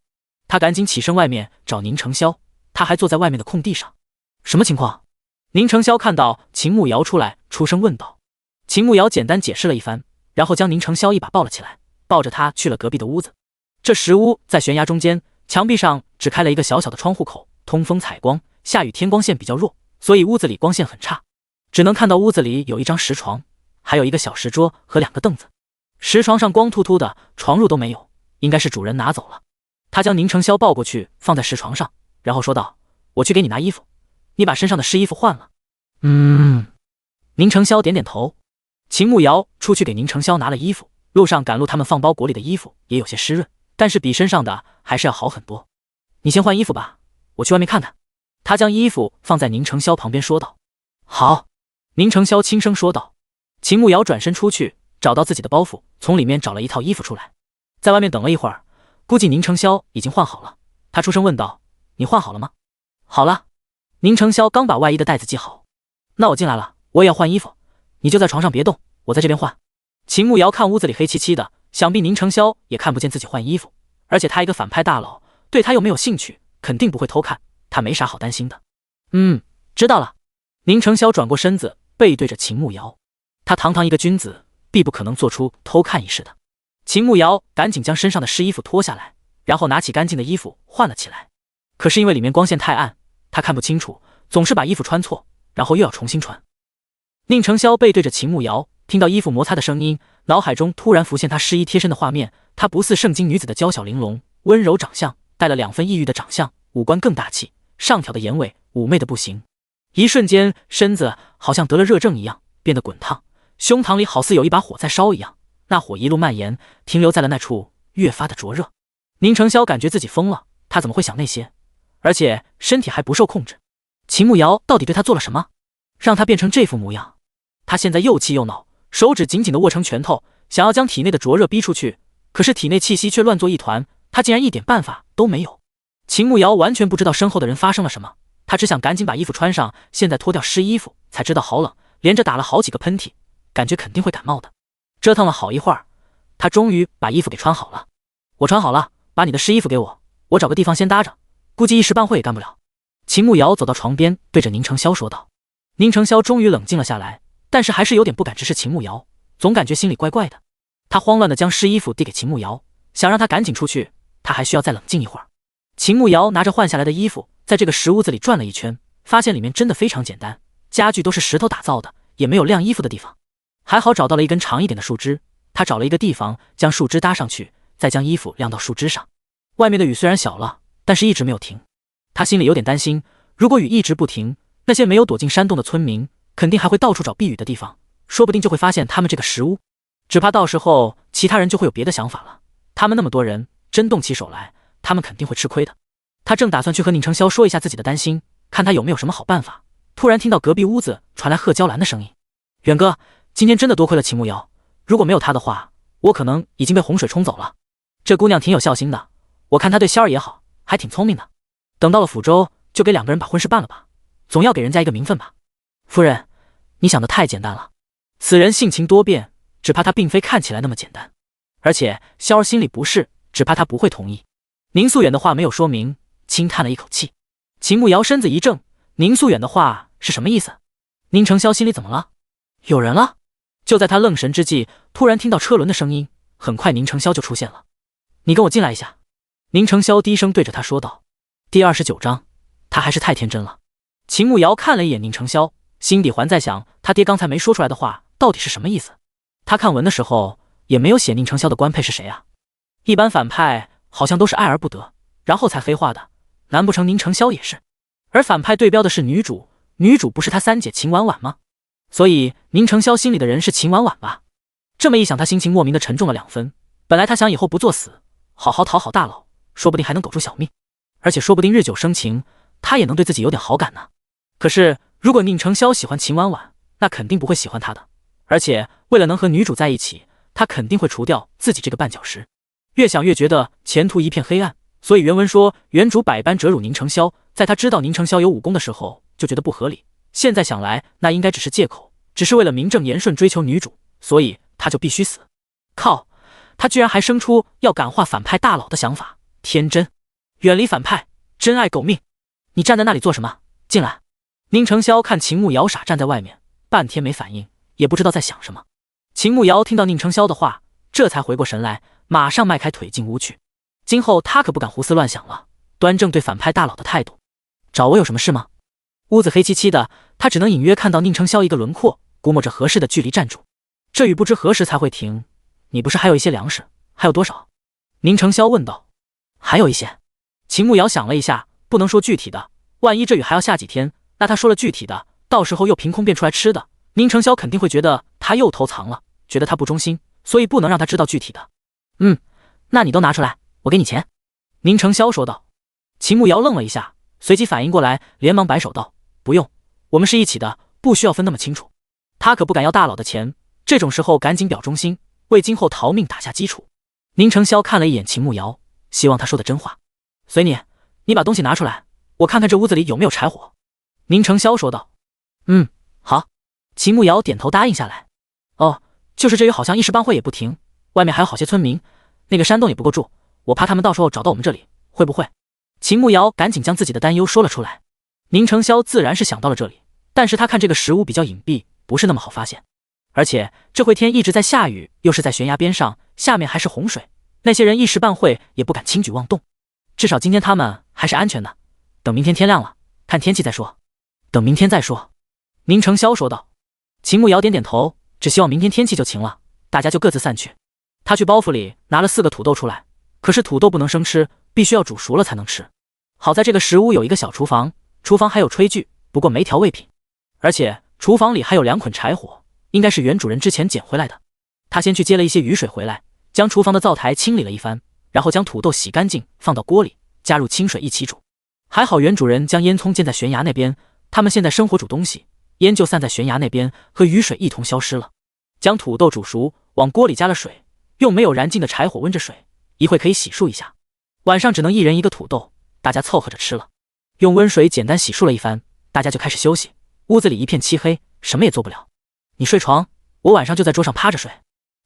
[SPEAKER 1] 他赶紧起身外面找宁承霄，他还坐在外面的空地上。什么情况？宁承霄看到秦慕瑶出来，出声问道。秦慕瑶简单解释了一番，然后将宁承霄一把抱了起来，抱着他去了隔壁的屋子。这石屋在悬崖中间，墙壁上只开了一个小小的窗户口，通风采光，下雨天光线比较弱，所以屋子里光线很差，只能看到屋子里有一张石床，还有一个小石桌和2个凳子。石床上光秃秃的，床褥都没有，应该是主人拿走了。他将宁承霄抱过去放在石床上，然后说道，我去给你拿衣服，你把身上的湿衣服换了。宁承霄点点头。秦慕瑶出去给宁承霄拿了衣服，路上赶路他们放包裹里的衣服也有些湿润，但是比身上的还是要好很多。你先换衣服吧，我去外面看看。他将衣服放在宁承霄旁边说道。好，宁承霄轻声说道。秦慕瑶转身出去，找到自己的包袱，从里面找了一套衣服出来，在外面等了一会儿，估计宁承霄已经换好了。他出声问道，你换好了吗？好了。宁承霄刚把外衣的带子系好。那我进来了，我也要换衣服，你就在床上别动，我在这边换。秦慕瑶看屋子里黑漆漆的，想必宁承霄也看不见自己换衣服，而且他一个反派大佬，对他又没有兴趣，肯定不会偷看，他没啥好担心的。知道了。宁承霄转过身子，背对着秦慕瑶。他堂堂一个君子，必不可能做出偷看一事的。秦慕瑶赶紧将身上的湿衣服脱下来，然后拿起干净的衣服换了起来。可是因为里面光线太暗，他看不清楚，总是把衣服穿错，然后又要重新穿。宁承霄背对着秦慕瑶，听到衣服摩擦的声音，脑海中突然浮现她湿衣贴身的画面。她不似圣经女子的娇小玲珑、温柔长相，带了2分异域的长相，五官更大气，上挑的眼尾妩媚的不行。一瞬间，身子好像得了热症一样，变得滚烫，胸膛里好似有一把火在烧一样。那火一路蔓延，停留在了那处，越发的灼热。宁承霄感觉自己疯了，他怎么会想那些？而且身体还不受控制。秦慕瑶到底对他做了什么，让他变成这副模样？他现在又气又恼，手指紧紧地握成拳头，想要将体内的灼热逼出去，可是体内气息却乱作一团，他竟然一点办法都没有。秦慕瑶完全不知道身后的人发生了什么，他只想赶紧把衣服穿上，现在脱掉湿衣服，才知道好冷，连着打了好几个喷嚏，感觉肯定会感冒的。折腾了好一会儿，他终于把衣服给穿好了。我穿好了，把你的湿衣服给我，我找个地方先搭着，估计一时半会也干不了。秦慕瑶走到床边，对着宁承霄说道。宁承霄终于冷静了下来，但是还是有点不敢直视秦慕瑶，总感觉心里怪怪的。他慌乱地将湿衣服递给秦慕瑶，想让他赶紧出去，他还需要再冷静一会儿。秦慕瑶拿着换下来的衣服，在这个石屋子里转了一圈，发现里面真的非常简单，家具都是石头打造的，也没有晾衣服的地方。还好找到了一根长一点的树枝，他找了一个地方将树枝搭上去，再将衣服晾到树枝上。外面的雨虽然小了，但是一直没有停。他心里有点担心，如果雨一直不停，那些没有躲进山洞的村民肯定还会到处找避雨的地方，说不定就会发现他们这个石屋。只怕到时候其他人就会有别的想法了，他们那么多人，真动起手来，他们肯定会吃亏的。他正打算去和宁承霄说一下自己的担心，看他有没有什么好办法，突然听到隔壁屋子传来贺娇兰的声音。远哥，今天真的多亏了秦慕瑶，如果没有她的话，我可能已经被洪水冲走了。这姑娘挺有孝心的，我看她对仙儿也好，还挺聪明的。等到了抚州，就给2个人把婚事办了吧，总要给人家一个名分吧。夫人，你想的太简单了，此人性情多变，只怕他并非看起来那么简单。而且萧儿心里不是，只怕他不会同意。宁素远的话没有说明，轻叹了一口气。秦慕瑶身子一怔，宁素远的话是什么意思？宁承霄心里怎么了？有人了？就在他愣神之际，突然听到车轮的声音，很快宁承霄就出现了。你跟我进来一下。宁承霄低声对着他说道。第29章，他还是太天真了。秦慕瑶看了一眼宁承霄，心底还在想他爹刚才没说出来的话到底是什么意思。他看文的时候也没有写宁承霄的官配是谁啊，一般反派好像都是爱而不得，然后才黑化的，难不成宁承霄也是？而反派对标的是女主，女主不是他三姐秦婉婉吗？所以宁承霄心里的人是秦婉婉吧？这么一想，他心情莫名的沉重了2分。本来他想以后不作死，好好讨好大佬，说不定还能苟住小命，而且说不定日久生情，他也能对自己有点好感呢。可是如果宁承霄喜欢秦婉婉，那肯定不会喜欢他的，而且为了能和女主在一起，他肯定会除掉自己这个绊脚石。越想越觉得前途一片黑暗，所以原文说原主百般折辱宁承霄，在他知道宁承霄有武功的时候就觉得不合理，现在想来那应该只是借口，只是为了名正言顺追求女主，所以他就必须死。靠，他居然还生出要感化反派大佬的想法，天真！远离反派，真爱狗命！你站在那里做什么？进来！宁承霄看秦慕瑶傻站在外面，半天没反应，也不知道在想什么。秦慕瑶听到宁承霄的话，这才回过神来，马上迈开腿进屋去。今后他可不敢胡思乱想了，端正对反派大佬的态度。找我有什么事吗？屋子黑漆漆的，他只能隐约看到宁承霄一个轮廓，估摸着合适的距离站住。这雨不知何时才会停，你不是还有一些粮食？还有多少？宁承霄问道。还有一些。秦慕瑶想了一下，不能说具体的，万一这雨还要下几天，那他说了具体的，到时候又凭空变出来吃的，宁承霄肯定会觉得他又偷藏了，觉得他不忠心，所以不能让他知道具体的。那你都拿出来，我给你钱。宁承霄说道。秦慕瑶愣了一下，随即反应过来，连忙摆手道：不用，我们是一起的，不需要分那么清楚。他可不敢要大佬的钱，这种时候赶紧表忠心，为今后逃命打下基础。宁承霄看了一眼秦慕瑶，希望他说的真话。随你，你把东西拿出来，我看看这屋子里有没有柴火。宁承霄说道。好。秦慕瑶点头答应下来。就是这雨好像一时半会也不停，外面还有好些村民，那个山洞也不够住，我怕他们到时候找到我们这里，会不会？秦慕瑶赶紧将自己的担忧说了出来。宁成霄自然是想到了这里，但是他看这个食物比较隐蔽，不是那么好发现。而且这回天一直在下雨，又是在悬崖边上，下面还是洪水，那些人一时半会也不敢轻举妄动。至少今天他们还是安全的，等明天天亮了，看天气再说。等明天再说。宁成霄说道。秦牧瑶点点头，只希望明天天气就晴了，大家就各自散去。他去包袱里拿了4个土豆出来，可是土豆不能生吃，必须要煮熟了才能吃。好在这个食屋有一个小厨房，厨房还有炊具，不过没调味品，而且厨房里还有2捆柴火，应该是原主人之前捡回来的。他先去接了一些雨水回来，将厨房的灶台清理了一番，然后将土豆洗干净，放到锅里，加入清水一起煮。还好原主人将烟囱建在悬崖那边，他们现在生火煮东西，烟就散在悬崖那边，和雨水一同消失了。将土豆煮熟，往锅里加了水，用没有燃尽的柴火温着水，一会可以洗漱一下。晚上只能1人1个土豆，大家凑合着吃了。用温水简单洗漱了一番，大家就开始休息。屋子里一片漆黑，什么也做不了。你睡床，我晚上就在桌上趴着睡。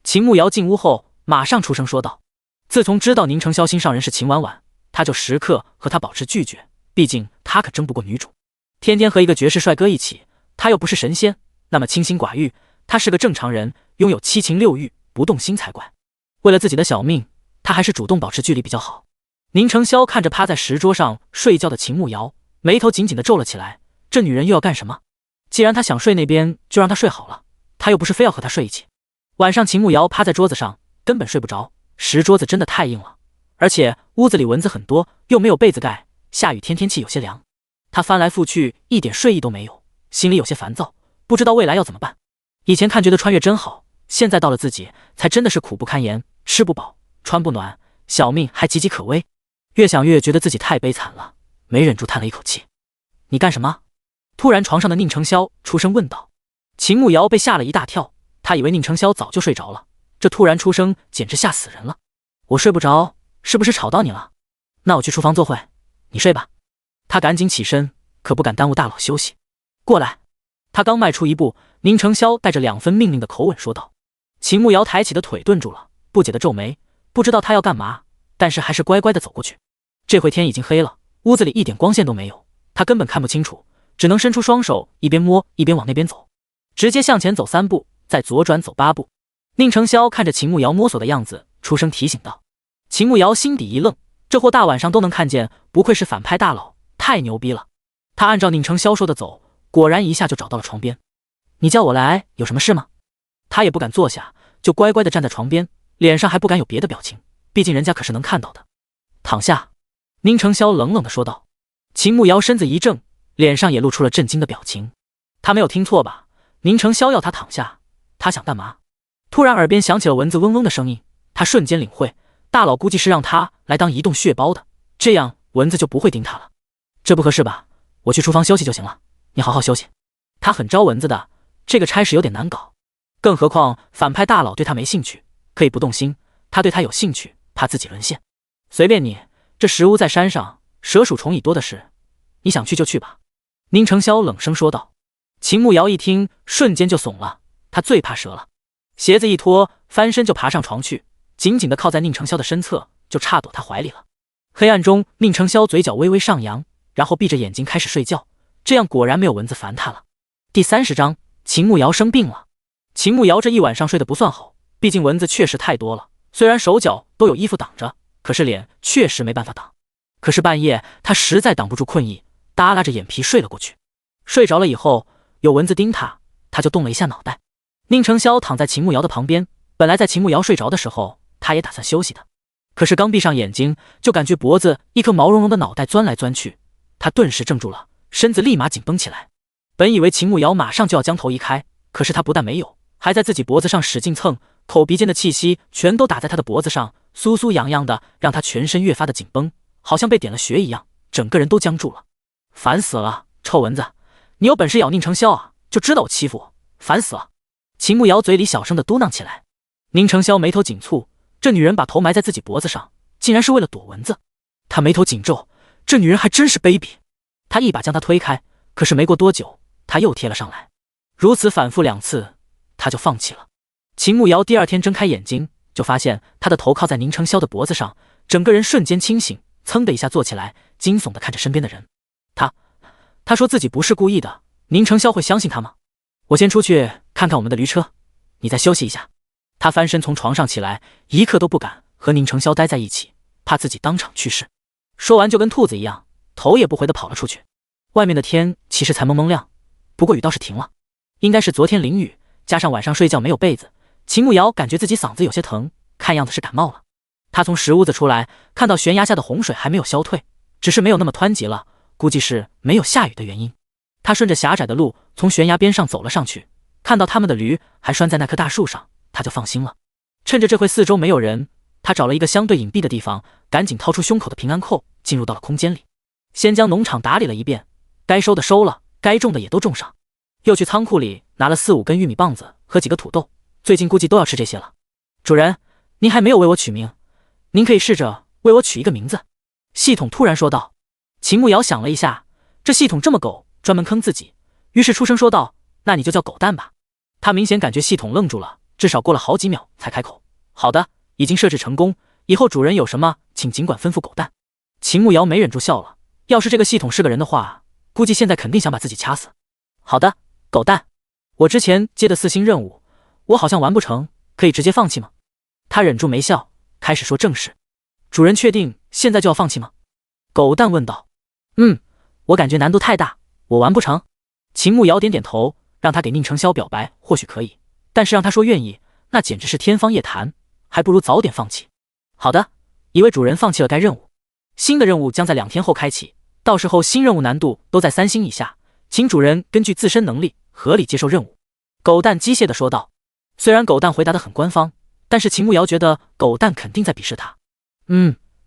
[SPEAKER 1] 秦牧瑶进屋后马上出声说道。自从知道宁成霄心上人是秦婉婉，他就时刻和他保持拒绝，毕竟他可争不过女主。天天和一个绝世帅哥一起，他又不是神仙，那么清心寡欲，他是个正常人，拥有7情6欲，不动心才怪。为了自己的小命，他还是主动保持距离比较好。宁成霄看着趴在石桌上睡觉的秦牧瑶，眉头紧紧地皱了起来。这女人又要干什么？既然她想睡那边，就让她睡好了，她又不是非要和她睡一起。晚上秦牧瑶趴在桌子上，根本睡不着，石桌子真的太硬了，而且屋子里蚊子很多，又没有被子盖，下雨天天气有些凉。她翻来覆去，一点睡意都没有，心里有些烦躁，不知道未来要怎么办。以前看觉得穿越真好，现在到了自己，才真的是苦不堪言，吃不饱，穿不暖，小命还岌岌可危。越想越觉得自己太悲惨了，没忍住叹了一口气。你干什么？突然床上的宁成霄出声问道。秦牧瑶被吓了一大跳，他以为宁成霄早就睡着了，这突然出声简直吓死人了。我睡不着，是不是吵到你了？那我去厨房坐会，你睡吧。他赶紧起身，可不敢耽误大佬休息。过来。他刚迈出一步，宁成霄带着2分命令的口吻说道。秦牧瑶抬起的腿顿住了，不解的皱眉，不知道他要干嘛，但是还是乖乖的走过去。这回天已经黑了，屋子里一点光线都没有，他根本看不清楚，只能伸出双手，一边摸一边往那边走，直接向前走3步，再左转走8步。宁成霄看着秦牧瑶摸索的样子，出声提醒道。秦牧瑶心底一愣，这货大晚上都能看见，不愧是反派大佬，太牛逼了。他按照宁成霄说的走，果然一下就找到了床边。你叫我来有什么事吗？他也不敢坐下，就乖乖的站在床边，脸上还不敢有别的表情，毕竟人家可是能看到的。躺下。宁成霄冷冷地说道。秦牧瑶身子一怔，脸上也露出了震惊的表情。他没有听错吧？宁成霄要他躺下，他想干嘛？突然耳边响起了蚊子嗡嗡的声音，他瞬间领会，大佬估计是让他来当移动血包的，这样蚊子就不会叮他了。这不合适吧？我去厨房休息就行了，你好好休息。他很招蚊子的，这个差事有点难搞，更何况反派大佬对他没兴趣，可以不动心，他对他有兴趣，怕自己沦陷。随便你，这石屋在山上，蛇鼠虫蚁多的是，你想去就去吧。宁成霄冷声说道。秦牧瑶一听，瞬间就怂了，他最怕蛇了。鞋子一脱，翻身就爬上床去，紧紧地靠在宁成霄的身侧，就差躲他怀里了。黑暗中，宁成霄嘴角微微上扬，然后闭着眼睛开始睡觉，这样果然没有蚊子烦他了。第30章，秦牧瑶生病了。秦牧瑶这一晚上睡得不算好，毕竟蚊子确实太多了，虽然手脚都有衣服挡着，可是脸确实没办法挡。可是半夜他实在挡不住困意，耷拉着眼皮睡了过去。睡着了以后，有蚊子叮他，他就动了一下脑袋。宁成霄躺在秦牧瑶的旁边，本来在秦牧瑶睡着的时候，他也打算休息的，可是刚闭上眼睛，就感觉脖子一颗毛茸茸的脑袋钻来钻去，他顿时怔住了，身子立马紧绷起来。本以为秦牧瑶马上就要将头移开，可是他不但没有，还在自己脖子上使劲蹭，口鼻间的气息全都打在他的脖子上，酥酥痒痒的，让他全身越发的紧绷，好像被点了穴一样，整个人都僵住了。烦死了，臭蚊子，你有本事咬宁成霄啊，就知道我欺负我，烦死了。秦牧瑶嘴里小声的嘟囔起来。宁成霄眉头紧蹙，这女人把头埋在自己脖子上，竟然是为了躲蚊子。他眉头紧皱，这女人还真是卑鄙。他一把将她推开，可是没过多久，她又贴了上来。如此反复2次，他就放弃了。秦牧瑶第2天睁开眼睛，就发现他的头靠在宁成霄的脖子上，整个人瞬间清醒，噌的一下坐起来，惊悚的看着身边的人。他说自己不是故意的，宁成霄会相信他吗？我先出去看看我们的驴车，你再休息一下。他翻身从床上起来，一刻都不敢和宁成霄待在一起，怕自己当场去世。说完就跟兔子一样，头也不回地跑了出去。外面的天其实才蒙蒙亮，不过雨倒是停了，应该是昨天淋雨，加上晚上睡觉没有被子，秦慕瑶感觉自己嗓子有些疼，看样子是感冒了。他从石屋子出来，看到悬崖下的洪水还没有消退，只是没有那么湍急了，估计是没有下雨的原因。他顺着狭窄的路从悬崖边上走了上去，看到他们的驴还拴在那棵大树上，他就放心了。趁着这回四周没有人，他找了一个相对隐蔽的地方，赶紧掏出胸口的平安扣，进入到了空间里。先将农场打理了一遍，该收的收了，该种的也都种上，又去仓库里拿了4、5根玉米棒子和几个土豆，最近估计都要吃这些了。主人，您还没有为我取名，您可以试着为我取一个名字。系统突然说道。秦慕瑶想了一下，这系统这么狗，专门坑自己，于是出声说道：那你就叫狗蛋吧。他明显感觉系统愣住了，至少过了好几秒才开口。好的，已经设置成功，以后主人有什么请尽管吩咐狗蛋。秦慕瑶没忍住笑了，要是这个系统是个人的话，估计现在肯定想把自己掐死。好的，狗蛋，我之前接的4星任务，我好像完不成，可以直接放弃吗？他忍住没笑，开始说正事。主人确定现在就要放弃吗？狗蛋问道。我感觉难度太大，我完不成。秦慕瑶点点头，让他给宁成霄表白或许可以，但是让他说愿意，那简直是天方夜谭，还不如早点放弃。好的，一位主人放弃了该任务，新的任务将在2天后开启，到时候新任务难度都在3星以下，请主人根据自身能力合理接受任务。狗蛋机械地说道。虽然狗蛋回答得很官方，但是秦慕瑶觉得狗蛋肯定在鄙视他。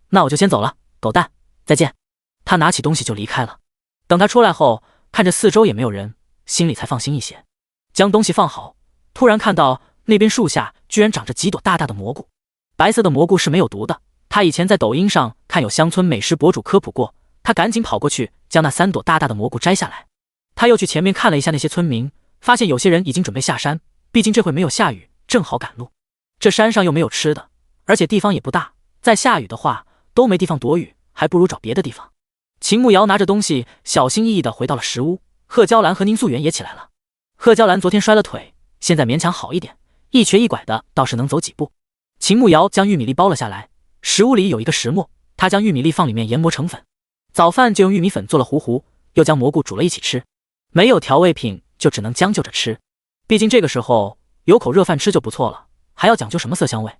[SPEAKER 1] 那我就先走了，狗蛋，再见。他拿起东西就离开了。等他出来后，看着四周也没有人，心里才放心一些。将东西放好，突然看到那边树下居然长着几朵大大的蘑菇。白色的蘑菇是没有毒的，他以前在抖音上看有乡村美食博主科普过，他赶紧跑过去将那3朵大大的蘑菇摘下来。他又去前面看了一下那些村民，发现有些人已经准备下山，毕竟这回没有下雨，正好赶路。这山上又没有吃的，而且地方也不大，再下雨的话都没地方躲雨，还不如找别的地方。秦慕瑶拿着东西小心翼翼地回到了石屋，贺娇兰和宁素媛也起来了。贺娇兰昨天摔了腿，现在勉强好一点，一瘸一拐的倒是能走几步。秦慕瑶将玉米粒包了下来，食物里有一个石磨，他将玉米粒放里面研磨成粉。早饭就用玉米粉做了糊糊，又将蘑菇煮了一起吃。没有调味品就只能将就着吃，毕竟这个时候有口热饭吃就不错了，还要讲究什么色香味。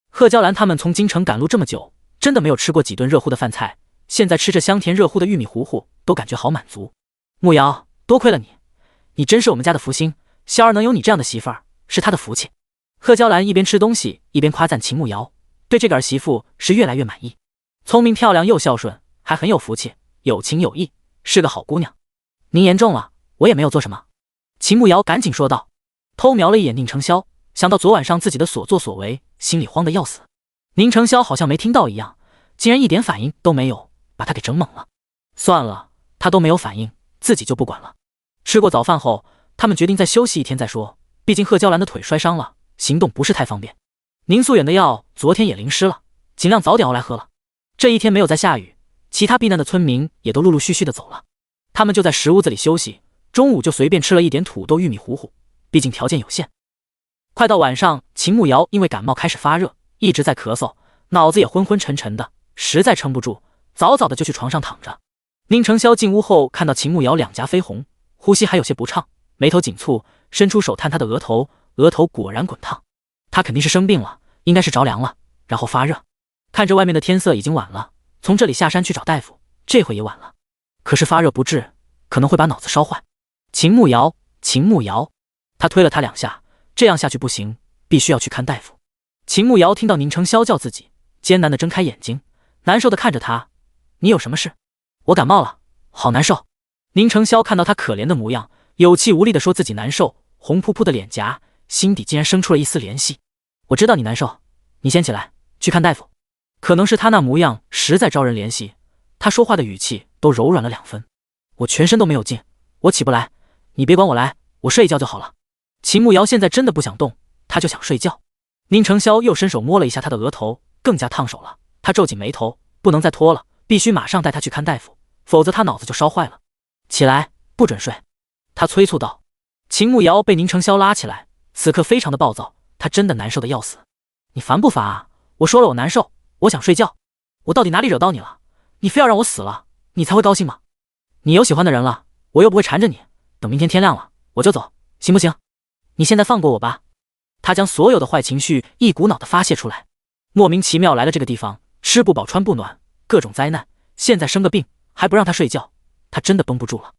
[SPEAKER 1] 贺娇兰他们从京城赶路这么久，真的没有吃过几顿热乎的饭菜，现在吃着香甜热乎的玉米糊糊，都感觉好满足。慕瑶，多亏了你，你真是我们家的福星，萧儿能有你这样的媳妇儿，是她的福气。贺娇兰一边吃东西一边夸赞秦慕瑶，对这个儿媳妇是越来越满意，聪明漂亮又孝顺，还很有福气，有情有义，是个好姑娘。您言重了，我也没有做什么。秦慕瑶赶紧说道，偷瞄了一眼宁成霄，想到昨晚上自己的所作所为，心里慌得要死。宁成霄好像没听到一样，竟然一点反应都没有，把他给整懵了。算了，他都没有反应，自己就不管了。吃过早饭后，他们决定再休息1天再说，毕竟贺娇兰的腿摔伤了，行动不是太方便。宁素远的药昨天也淋湿了，尽量早点熬来喝了。这1天没有再下雨，其他避难的村民也都陆陆续续的走了，他们就在石屋子里休息，中午就随便吃了一点土豆玉米糊糊，毕竟条件有限。快到晚上，秦慕瑶因为感冒开始发热，一直在咳嗽，脑子也昏昏沉沉的，实在撑不住，早早的就去床上躺着。宁成霄进屋后看到秦慕瑶两颊绯红，呼吸还有些不畅，眉头紧蹙，伸出手探她的额头，额头果然滚烫。她肯定是生病了，应该是着凉了，然后发热。看着外面的天色已经晚了，从这里下山去找大夫，这回也晚了。可是发热不治，可能会把脑子烧坏。秦慕瑶，秦慕瑶，他推了他2下，这样下去不行，必须要去看大夫。秦慕瑶听到宁成霄叫自己，艰难地睁开眼睛，难受地看着他，你有什么事？我感冒了，好难受。宁成霄看到他可怜的模样，有气无力地说自己难受，红扑扑的脸颊，心底竟然生出了一丝怜惜。我知道你难受，你先起来，去看大夫。可能是他那模样实在招人怜惜，他说话的语气都柔软了2分。我全身都没有劲，我起不来，你别管我来，我睡一觉就好了。秦慕瑶现在真的不想动，他就想睡觉。宁成霄又伸手摸了一下他的额头，更加烫手了。他皱紧眉头，不能再拖了，必须马上带他去看大夫，否则他脑子就烧坏了。起来，不准睡！他催促道。秦慕瑶被宁成霄拉起来，此刻非常的暴躁，他真的难受的要死。你烦不烦啊？我说了我难受，我想睡觉。我到底哪里惹到你了？你非要让我死了，你才会高兴吗？你有喜欢的人了，我又不会缠着你，等明天天亮了我就走，行不行？你现在放过我吧。他将所有的坏情绪一股脑的发泄出来。莫名其妙来了这个地方，吃不饱穿不暖，各种灾难，现在生个病还不让他睡觉，他真的绷不住了。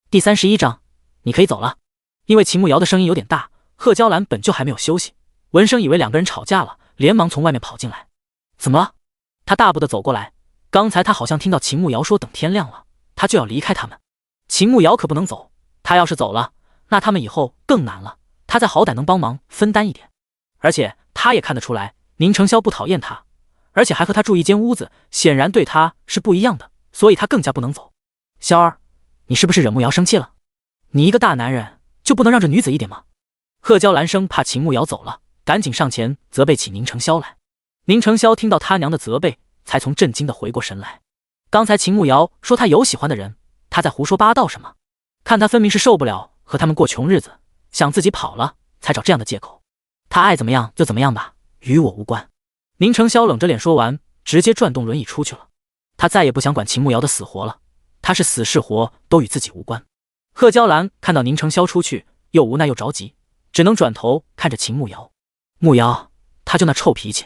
[SPEAKER 1] 第31章，你可以走了。因为秦慕瑶的声音有点大，贺娇兰本就还没有休息，闻声以为两个人吵架了，连忙从外面跑进来。怎么了？他大步的走过来，刚才他好像听到秦慕瑶说等天亮了，他就要离开他们。秦慕瑶可不能走，他要是走了，那他们以后更难了，他再好歹能帮忙分担一点。而且他也看得出来，宁成霄不讨厌他，而且还和他住一间屋子，显然对他是不一样的，所以他更加不能走。霄儿，你是不是惹慕瑶生气了？你一个大男人就不能让着女子一点吗？贺娇兰生怕秦慕瑶走了，赶紧上前责备起宁成霄来。宁成霄听到他娘的责备，才从震惊的回过神来。刚才秦慕瑶说他有喜欢的人，他在胡说八道什么？看他分明是受不了和他们过穷日子，想自己跑了，才找这样的借口。他爱怎么样就怎么样吧，与我无关。宁成霄冷着脸说完，直接转动轮椅出去了。他再也不想管秦慕瑶的死活了，他是死是活都与自己无关。贺娇兰看到宁成霄出去，又无奈又着急，只能转头看着秦慕瑶。慕瑶，他就那臭脾气，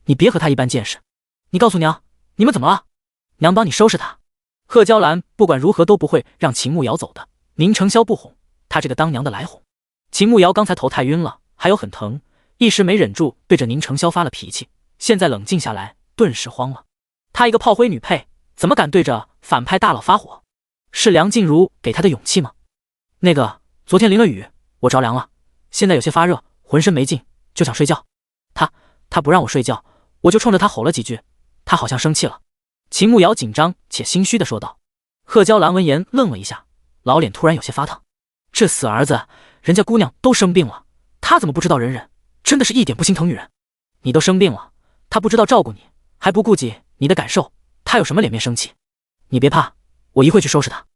[SPEAKER 1] 你别和他一般见识。你告诉娘，你们怎么了？娘帮你收拾他。贺娇兰不管如何都不会让秦慕瑶走的，宁成霄不哄，他这个当娘的来哄。秦慕瑶刚才头太晕了，还有很疼，一时没忍住对着宁成霄发了脾气，现在冷静下来，顿时慌了。他一个炮灰女配，怎么敢对着反派大佬发火？是梁静茹给他的勇气吗？那个，昨天淋了雨，我着凉了，现在有些发热，浑身没劲，就想睡觉。他不让我睡觉，我就冲着他吼了几句，他好像生气了。秦慕瑶紧张且心虚的说道。贺娇兰闻言愣了一下，老脸突然有些发烫。这死儿子，人家姑娘都生病了，他怎么不知道忍忍？真的是一点不心疼女人。你都生病了，他不知道照顾你，还不顾及你的感受，他有什么脸面生气？你别怕，我一会去收拾他。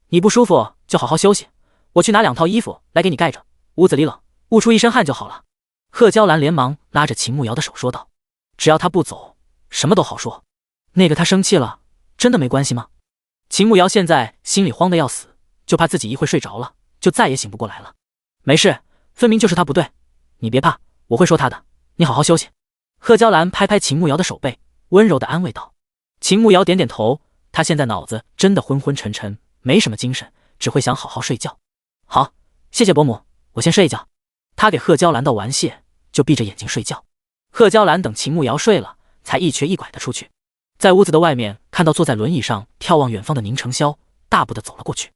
[SPEAKER 1] 你不舒服就好好休息，我去拿2套衣服来给你盖着，屋子里冷，捂出一身汗就好了。贺娇兰连忙拉着秦慕瑶的手说道。只要他不走，什么都好说。那个他生气了，真的没关系吗？秦慕瑶现在心里慌得要死，就怕自己一会睡着了，就再也醒不过来了。没事，分明就是他不对，你别怕，我会说他的，你好好休息。贺娇兰拍拍秦慕瑶的手背，温柔地安慰道。秦慕瑶点点头，他现在脑子真的昏昏沉沉，没什么精神，只会想好好睡觉。好，谢谢伯母，我先睡一觉。他给贺娇兰道完谢，就闭着眼睛睡觉。贺娇兰等秦慕瑶睡了，才一瘸一拐的出去。在屋子的外面看到坐在轮椅上眺望远方的宁成霄，大步的走了过去。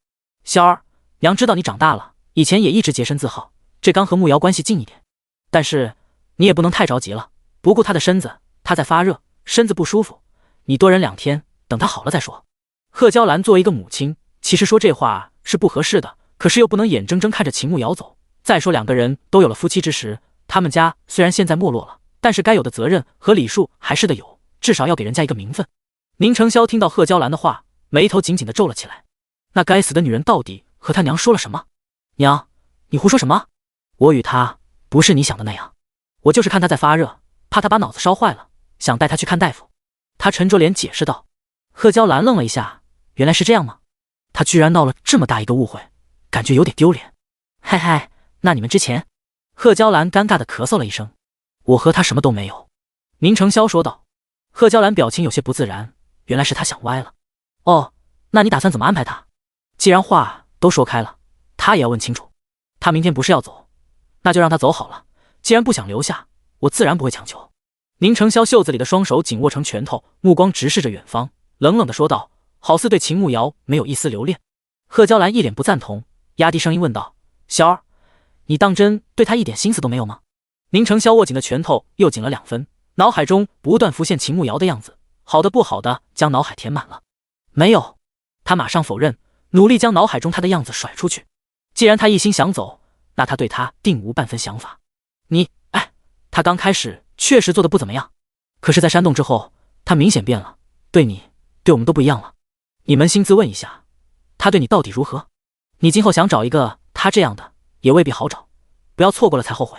[SPEAKER 1] 霄儿，娘知道你长大了，以前也一直洁身自好，这刚和慕瑶关系近一点，但是你也不能太着急了，不顾她的身子，她在发热，身子不舒服，你多忍2天，等她好了再说。贺娇兰作为一个母亲，其实说这话是不合适的，可是又不能眼睁睁看着秦慕瑶走。再说两个人都有了夫妻之实，他们家虽然现在没落了，但是该有的责任和礼数还是得有，至少要给人家一个名分。宁成霄听到贺娇兰的话，眉头紧紧地皱了起来。那该死的女人到底和他娘说了什么？娘，你胡说什么？我与她不是你想的那样，我就是看她在发热，怕她把脑子烧坏了，想带她去看大夫。他沉着脸解释道。贺娇兰愣了一下，原来是这样吗？他居然闹了这么大一个误会，感觉有点丢脸。嗨嗨，那你们之前……贺娇兰尴尬地咳嗽了一声。我和他什么都没有。宁成霄说道。贺娇兰表情有些不自然，原来是他想歪了。哦，那你打算怎么安排他？既然话都说开了，他也要问清楚。他明天不是要走，那就让他走好了。既然不想留下，我自然不会强求。宁成霄袖子里的双手紧握成拳头，目光直视着远方，冷冷地说道，好似对秦慕瑶没有一丝留恋。贺娇兰一脸不赞同，压低声音问道，小儿，你当真对他一点心思都没有吗？宁成霄握紧的拳头又紧了2分，脑海中不断浮现秦慕瑶的样子，好的不好的将脑海填满了。没有，他马上否认，努力将脑海中他的样子甩出去。既然他一心想走，那他对他定无半分想法。他刚开始确实做的不怎么样，可是在山洞之后，他明显变了，对你，对我们都不一样了。你扪心自问一下，他对你到底如何？你今后想找一个他这样的，也未必好找，不要错过了才后悔。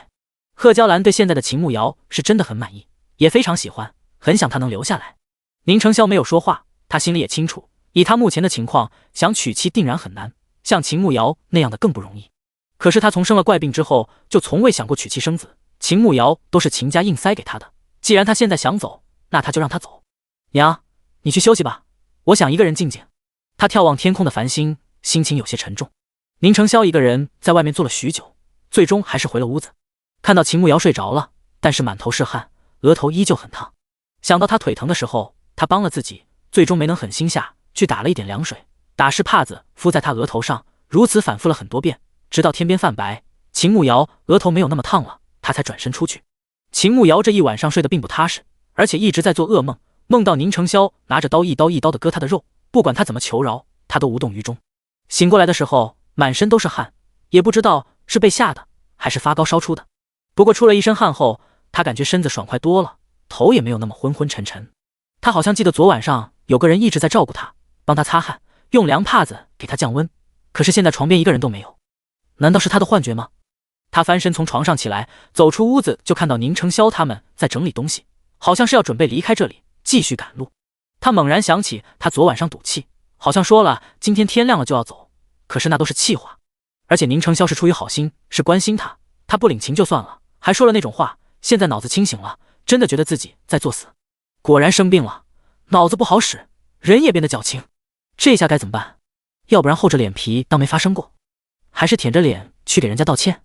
[SPEAKER 1] 贺娇兰对现在的秦慕瑶是真的很满意，也非常喜欢，很想他能留下来。宁承霄没有说话，他心里也清楚，以他目前的情况，想娶妻定然很难，像秦慕瑶那样的更不容易。可是他从生了怪病之后，就从未想过娶妻生子，秦慕瑶都是秦家硬塞给他的。既然他现在想走，那他就让他走。娘，你去休息吧，我想一个人静静。他眺望天空的繁星，心情有些沉重。宁承霄一个人在外面坐了许久，最终还是回了屋子。看到秦慕瑶睡着了，但是满头是汗，额头依旧很烫。想到他腿疼的时候，他帮了自己，最终没能狠心下去打了一点凉水，打湿帕子敷在他额头上，如此反复了很多遍，直到天边泛白，秦慕瑶额头没有那么烫了，他才转身出去。秦慕瑶这一晚上睡得并不踏实，而且一直在做噩梦，梦到宁承霄拿着刀一刀一刀的割他的肉，不管他怎么求饶，他都无动于衷。醒过来的时候，满身都是汗，也不知道是被吓的还是发高烧出的。不过出了一身汗后，他感觉身子爽快多了，头也没有那么昏昏沉沉。他好像记得昨晚上有个人一直在照顾他，帮他擦汗，用凉帕子给他降温，可是现在床边一个人都没有。难道是他的幻觉吗？他翻身从床上起来，走出屋子就看到宁承霄他们在整理东西，好像是要准备离开这里继续赶路。他猛然想起他昨晚上赌气，好像说了今天天亮了就要走，可是那都是气话。而且宁承霄是出于好心，是关心他，他不领情就算了，还说了那种话，现在脑子清醒了，真的觉得自己在作死。果然生病了，脑子不好使，人也变得矫情。这下该怎么办？要不然厚着脸皮当没发生过，还是舔着脸去给人家道歉？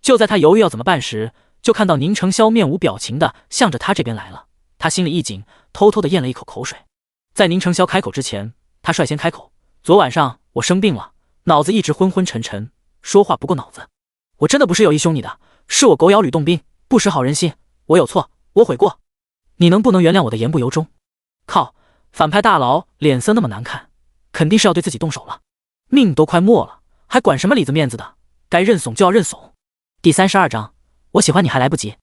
[SPEAKER 1] 就在他犹豫要怎么办时，就看到宁承霄面无表情的向着他这边来了。他心里一紧，偷偷的咽了一口口水。在宁承霄开口之前，他率先开口：昨晚上我生病了，脑子一直昏昏沉沉，说话不过脑子。我真的不是有意凶你的，是我狗咬吕洞宾，不识好人心，我有错，我悔过。你能不能原谅我的言不由衷？靠，反派大佬脸色那么难看，肯定是要对自己动手了。命都快没了，还管什么里子面子的？该认怂就要认怂。第32章，我喜欢你还来不及。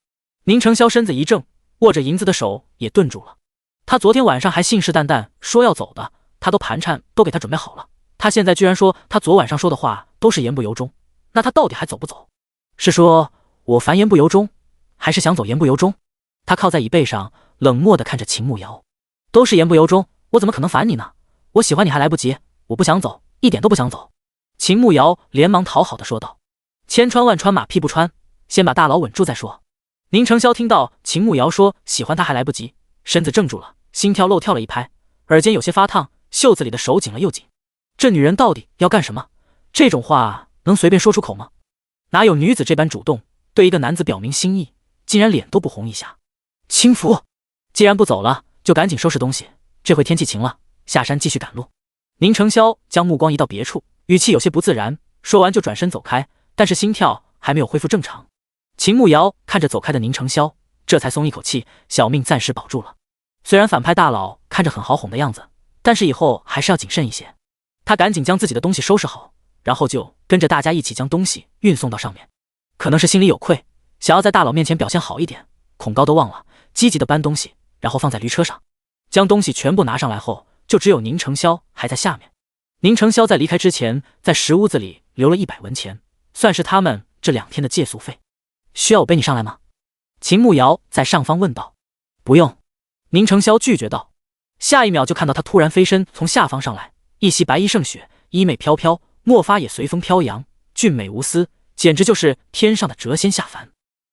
[SPEAKER 1] 宁承霄身子一怔，握着银子的手也顿住了。他昨天晚上还信誓旦旦说要走的，他都盘缠都给他准备好了，他现在居然说他昨晚上说的话都是言不由衷，那他到底还走不走？是说我烦言不由衷，还是想走言不由衷？他靠在椅背上，冷漠地看着秦慕瑶。都是言不由衷，我怎么可能烦你呢？我喜欢你还来不及，我不想走，一点都不想走。秦慕瑶连忙讨好地说道。千穿万穿马屁不穿，先把大佬稳住再说。宁承霄听到秦慕瑶说喜欢他还来不及，身子怔住了，心跳漏跳了一拍，耳尖有些发烫，袖子里的手紧了又紧。这女人到底要干什么？这种话能随便说出口吗？哪有女子这般主动，对一个男子表明心意，竟然脸都不红一下。轻浮，既然不走了，就赶紧收拾东西，这回天气晴了，下山继续赶路。宁承霄将目光移到别处，语气有些不自然，说完就转身走开，但是心跳还没有恢复正常。秦慕瑶看着走开的宁承霄，这才松一口气，小命暂时保住了。虽然反派大佬看着很好哄的样子，但是以后还是要谨慎一些。他赶紧将自己的东西收拾好，然后就跟着大家一起将东西运送到上面。可能是心里有愧，想要在大佬面前表现好一点，恐高都忘了，积极的搬东西，然后放在驴车上。将东西全部拿上来后，就只有宁承霄还在下面。宁承霄在离开之前，在石屋子里留了100文钱，算是他们这2天的借宿费。需要我背你上来吗？秦慕瑶在上方问道。不用，宁承霄拒绝道。下一秒就看到他突然飞身从下方上来，一袭白衣胜雪，衣袂飘飘，墨发也随风飘扬，俊美无私，简直就是天上的谪仙下凡。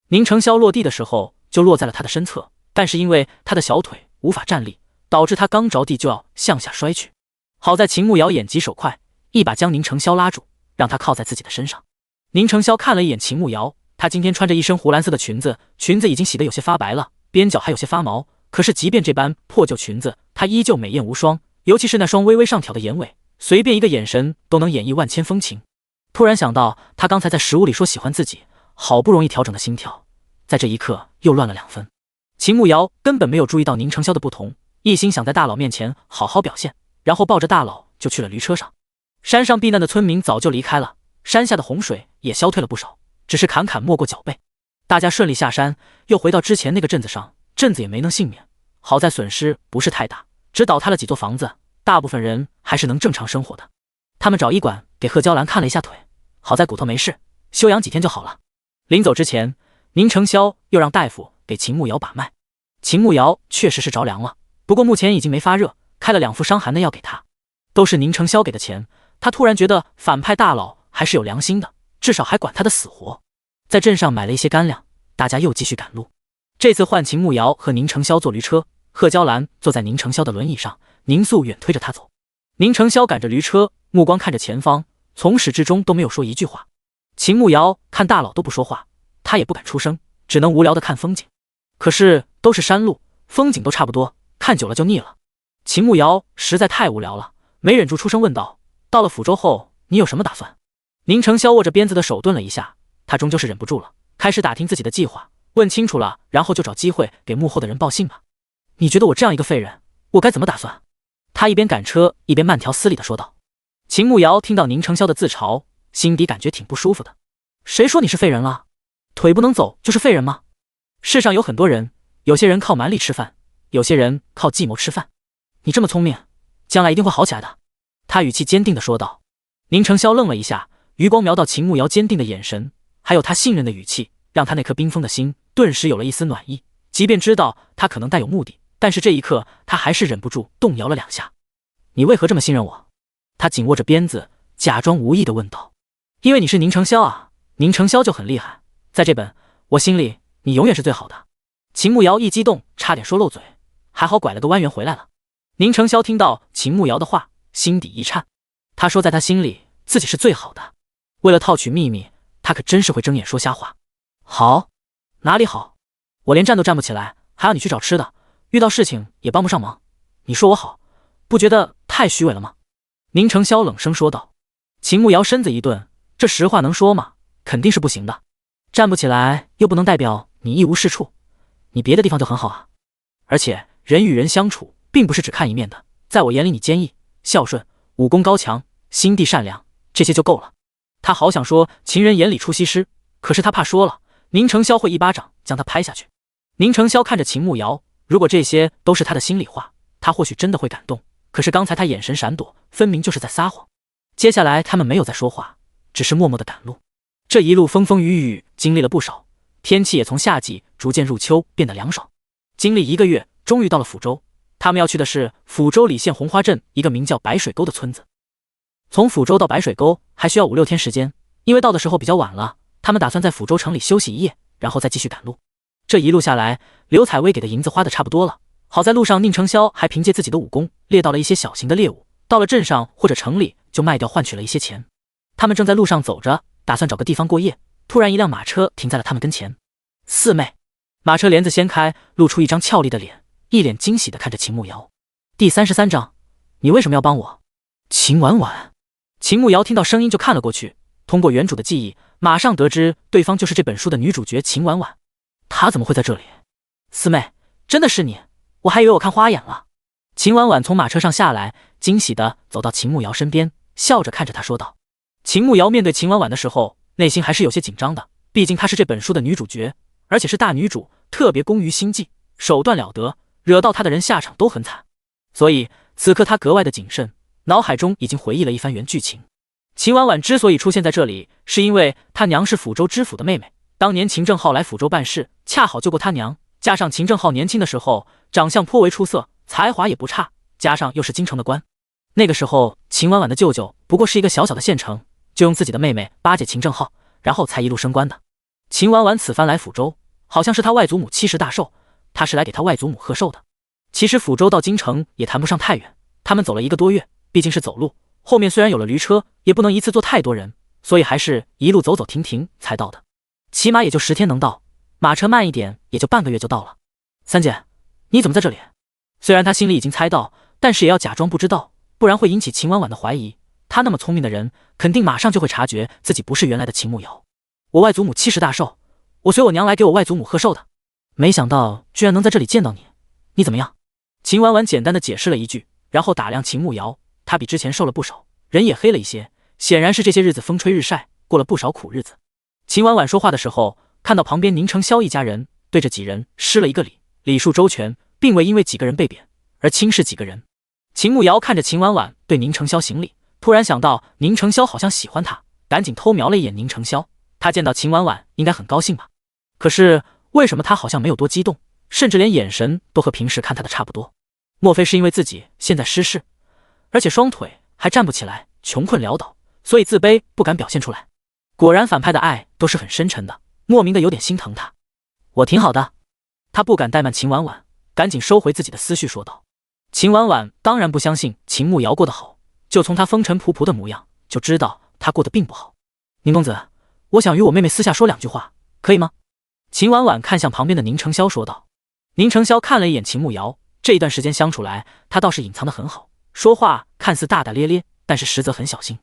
[SPEAKER 1] 宁承霄落地的时候就落在了他的身侧，但是因为他的小腿无法站立，导致他刚着地就要向下摔去。好在秦慕瑶眼疾手快，一把将宁承霄拉住，让他靠在自己的身上。宁承霄看了一眼秦慕瑶，她今天穿着一身湖蓝色的裙子，裙子已经洗得有些发白了，边角还有些发毛，可是即便这般破旧裙子，她依旧美艳无双，尤其是那双微微上挑的眼尾，随便一个眼神都能演绎万千风情。突然想到他刚才在食物里说喜欢自己，好不容易调整的心跳，在这一刻又乱了2分。秦慕瑶根本没有注意到宁承霄的不同，一心想在大佬面前好好表现，然后抱着大佬就去了驴车上。山上避难的村民早就离开了，山下的洪水也消退了不少，只是坎坎没过脚背。大家顺利下山，又回到之前那个镇子上，镇子也没能幸免，好在损失不是太大，只倒塌了几座房子，大部分人还是能正常生活的。他们找医馆给贺娇兰看了一下腿，好在骨头没事，休养几天就好了。临走之前，宁承霄又让大夫给秦慕瑶把脉。秦慕瑶确实是着凉了，不过目前已经没发热，开了2副伤寒的药给他。都是宁承霄给的钱，他突然觉得反派大佬还是有良心的，至少还管他的死活。在镇上买了一些干粮，大家又继续赶路。这次换秦慕瑶和宁承霄坐驴车，贺娇兰坐在宁承霄的轮椅上，宁素远推着他走。宁承霄赶着驴车，目光看着前方，从始至终都没有说一句话。秦慕瑶看大佬都不说话，他也不敢出声，只能无聊的看风景。可是都是山路，风景都差不多，看久了就腻了。秦慕瑶实在太无聊了，没忍住出声问道：“到了抚州后，你有什么打算？”宁承霄握着鞭子的手顿了一下，他终究是忍不住了，开始打听自己的计划，问清楚了，然后就找机会给幕后的人报信吧。你觉得我这样一个废人，我该怎么打算？他一边赶车一边慢条斯理地说道。秦慕瑶听到宁承霄的自嘲，心底感觉挺不舒服的。谁说你是废人了？腿不能走就是废人吗？世上有很多人，有些人靠蛮力吃饭，有些人靠计谋吃饭。你这么聪明，将来一定会好起来的。他语气坚定地说道。宁承霄愣了一下，余光瞄到秦慕瑶坚定的眼神，还有他信任的语气，让他那颗冰封的心顿时有了一丝暖意。即便知道他可能带有目的，但是这一刻他还是忍不住动摇了2下。你为何这么信任我？他紧握着鞭子，假装无意地问道。因为你是宁承霄啊，宁承霄就很厉害，在这本我心里你永远是最好的。秦慕瑶一激动，差点说漏嘴，还好拐了个弯圆回来了。宁承霄听到秦慕瑶的话，心底一颤。他说在他心里自己是最好的，为了套取秘密，他可真是会睁眼说瞎话。好？哪里好？我连站都站不起来，还要你去找吃的，遇到事情也帮不上忙，你说我好，不觉得太虚伪了吗？宁承霄冷声说道。秦慕瑶身子一顿，这实话能说吗？肯定是不行的。站不起来又不能代表你一无是处，你别的地方就很好啊。而且人与人相处并不是只看一面的，在我眼里你坚毅、孝顺、武功高强、心地善良，这些就够了。他好想说情人眼里出西施，可是他怕说了，宁承霄会一巴掌将他拍下去。宁承霄看着秦慕瑶，如果这些都是他的心里话，他或许真的会感动，可是刚才他眼神闪躲，分明就是在撒谎。接下来他们没有再说话，只是默默地赶路。这一路风风雨雨经历了不少，天气也从夏季逐渐入秋，变得凉爽。经历1个月，终于到了抚州。他们要去的是抚州李县红花镇一个名叫白水沟的村子。从抚州到白水沟还需要5、6天时间，因为到的时候比较晚了，他们打算在抚州城里休息1夜，然后再继续赶路。这一路下来，刘采薇给的银子花的差不多了，好在路上宁承霄还凭借自己的武功猎到了一些小型的猎物，到了镇上或者城里就卖掉换取了一些钱。他们正在路上走着，打算找个地方过夜，突然一辆马车停在了他们跟前。四妹，马车帘子掀开，露出一张俏丽的脸，一脸惊喜地看着秦慕瑶。第33章，你为什么要帮我？秦婉婉。秦慕瑶听到声音就看了过去，通过原主的记忆，马上得知对方就是这本书的女主角秦婉婉。她怎么会在这里？四妹，真的是你，我还以为我看花眼了。秦婉婉从马车上下来，惊喜地走到秦慕瑶身边，笑着看着她说道。秦慕瑶面对秦婉婉的时候，内心还是有些紧张的，毕竟她是这本书的女主角，而且是大女主，特别工于心计，手段了得，惹到她的人下场都很惨。所以此刻她格外的谨慎，脑海中已经回忆了一番原剧情。秦婉婉之所以出现在这里，是因为她娘是抚州知府的妹妹，当年秦正浩来抚州办事，恰好救过她娘，加上秦正浩年轻的时候长相颇为出色，才华也不差，加上又是京城的官，那个时候秦婉婉的舅舅不过是一个小小的县城，就用自己的妹妹巴结秦正浩，然后才一路升官的。秦婉婉此番来抚州，好像是她外祖母70大寿，她是来给她外祖母贺寿的。其实抚州到京城也谈不上太远，他们走了1个多月，毕竟是走路，后面虽然有了驴车，也不能一次坐太多人，所以还是一路走走停停才到的，起码也就10天能到，马车慢一点也就半个月就到了。三姐，你怎么在这里？虽然他心里已经猜到，但是也要假装不知道，不然会引起秦婉婉的怀疑。他那么聪明的人，肯定马上就会察觉自己不是原来的秦慕瑶。我外祖母70大寿，我随我娘来给我外祖母贺寿的，没想到居然能在这里见到你，你怎么样？秦婉婉简单的解释了一句，然后打量秦慕瑶，她比之前瘦了不少，人也黑了一些，显然是这些日子风吹日晒，过了不少苦日子。秦婉婉说话的时候，看到旁边宁承霄一家人，对着几人施了一个礼，礼数周全，并未因为几个人被贬而轻视几个人。秦慕瑶看着秦婉婉对宁承霄行礼，突然想到宁承霄好像喜欢他，赶紧偷瞄了一眼宁承霄。他见到秦婉婉应该很高兴吧？可是为什么他好像没有多激动，甚至连眼神都和平时看他的差不多？莫非是因为自己现在失势，而且双腿还站不起来，穷困潦倒，所以自卑不敢表现出来？果然反派的爱都是很深沉的，莫名的有点心疼他。我挺好的。他不敢怠慢秦婉婉，赶紧收回自己的思绪说道。秦婉婉当然不相信秦慕瑶过得好，就从他风尘仆仆的模样就知道他过得并不好。宁公子，我想与我妹妹私下说两句话，可以吗？秦婉婉看向旁边的宁承霄说道。宁承霄看了一眼秦慕瑶，这一段时间相处来，他倒是隐藏得很好，说话看似大大咧咧，但是实则很小心。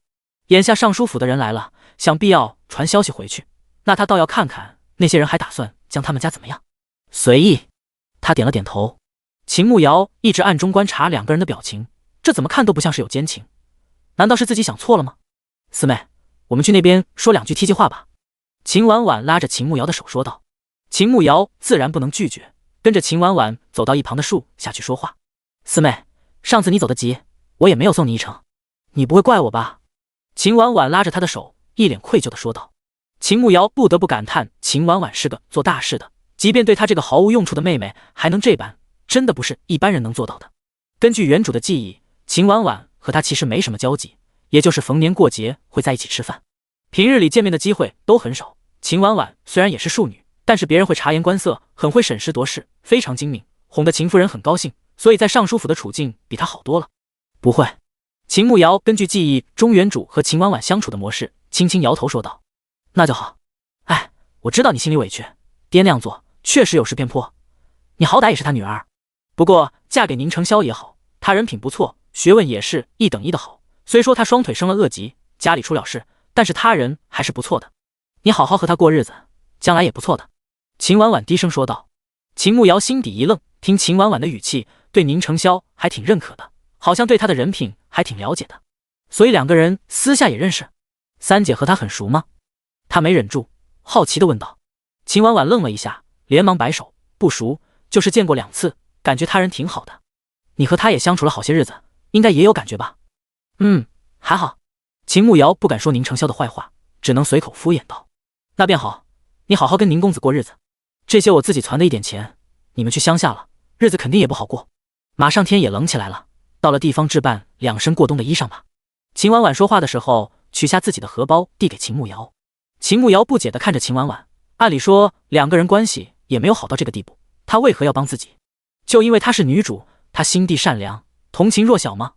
[SPEAKER 1] 眼下尚书府的人来了，想必要传消息回去，那他倒要看看那些人还打算将他们家怎么样。随意。他点了点头。秦慕瑶一直暗中观察两个人的表情，这怎么看都不像是有奸情，难道是自己想错了吗？四妹，我们去那边说两句梯级话吧。秦婉婉拉着秦慕瑶的手说道。秦慕瑶自然不能拒绝，跟着秦婉婉走到一旁的树下去说话。四妹，上次你走得急，我也没有送你一程，你不会怪我吧？秦婉婉拉着他的手，一脸愧疚地说道。秦慕瑶不得不感叹秦婉婉是个做大事的，即便对她这个毫无用处的妹妹还能这般，真的不是一般人能做到的。根据原主的记忆，秦婉婉和她其实没什么交集，也就是逢年过节会在一起吃饭，平日里见面的机会都很少。秦婉婉虽然也是庶女，但是别人会察言观色，很会审时度势，非常精明，哄得秦夫人很高兴，所以在尚书府的处境比她好多了。不会。秦慕瑶根据记忆中原主和秦婉婉相处的模式，轻轻摇头说道。那就好。哎，我知道你心里委屈，爹那样做确实有失偏颇，你好歹也是他女儿，不过嫁给宁承霄也好，他人品不错，学问也是一等一的好，虽说他双腿生了恶疾，家里出了事，但是他人还是不错的，你好好和他过日子，将来也不错的。秦婉婉低声说道。秦慕瑶心底一愣，听秦婉婉的语气，对宁承霄还挺认可的，好像对他的人品还挺了解的，所以两个人私下也认识。三姐和他很熟吗？他没忍住，好奇地问道。秦婉婉愣了一下，连忙摆手，不熟，就是见过2次，感觉他人挺好的。你和他也相处了好些日子，应该也有感觉吧？还好。秦慕瑶不敢说宁承霄的坏话，只能随口敷衍道。那便好，你好好跟宁公子过日子，这些我自己攒的一点钱，你们去乡下了，日子肯定也不好过。马上天也冷起来了，到了地方置办2身过冬的衣裳吧。秦婉婉说话的时候，取下自己的荷包递给秦慕瑶。秦慕瑶不解地看着秦婉婉，按理说两个人关系也没有好到这个地步，她为何要帮自己？就因为她是女主，她心地善良，同情弱小吗？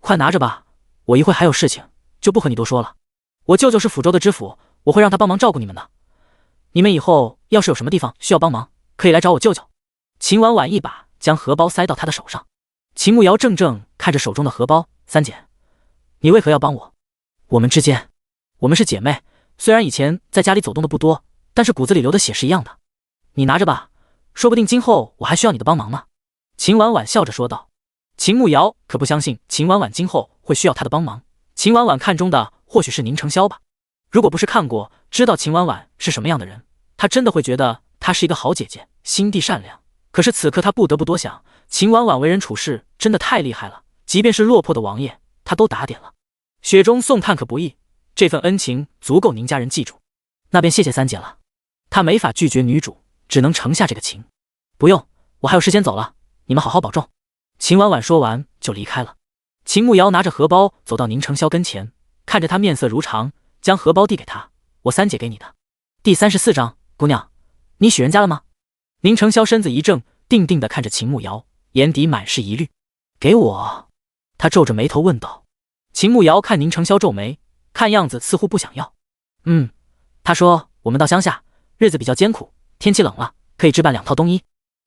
[SPEAKER 1] 快拿着吧，我一会还有事情，就不和你多说了。我舅舅是抚州的知府，我会让他帮忙照顾你们的。你们以后要是有什么地方需要帮忙，可以来找我舅舅。秦婉婉一把将荷包塞到他的手上。秦慕瑶怔怔看着手中的荷包，三姐，你为何要帮我？我们是姐妹，虽然以前在家里走动的不多，但是骨子里流的血是一样的。你拿着吧，说不定今后我还需要你的帮忙呢。秦婉婉笑着说道。秦慕瑶可不相信秦婉婉今后会需要他的帮忙。秦婉婉看中的或许是宁承霄吧，如果不是看过知道秦婉婉是什么样的人，他真的会觉得她是一个好姐姐，心地善良。可是此刻他不得不多想，秦婉婉为人处事真的太厉害了，即便是落魄的王爷他都打点了。雪中送炭可不易，这份恩情足够宁家人记住。那便谢谢三姐了。他没法拒绝女主，只能承下这个情。不用，我还有事先走了，你们好好保重。秦婉婉说完就离开了。秦慕瑶拿着荷包走到宁承霄跟前，看着他面色如常，将荷包递给他。我三姐给你的。第34章，姑娘，你许人家了吗？宁承霄身子一怔，定定地看着秦慕瑶，眼底满是疑虑。给我？他皱着眉头问道。秦慕瑶看宁承霄皱眉，看样子似乎不想要。他说我们到乡下，日子比较艰苦，天气冷了，可以置办2套冬衣。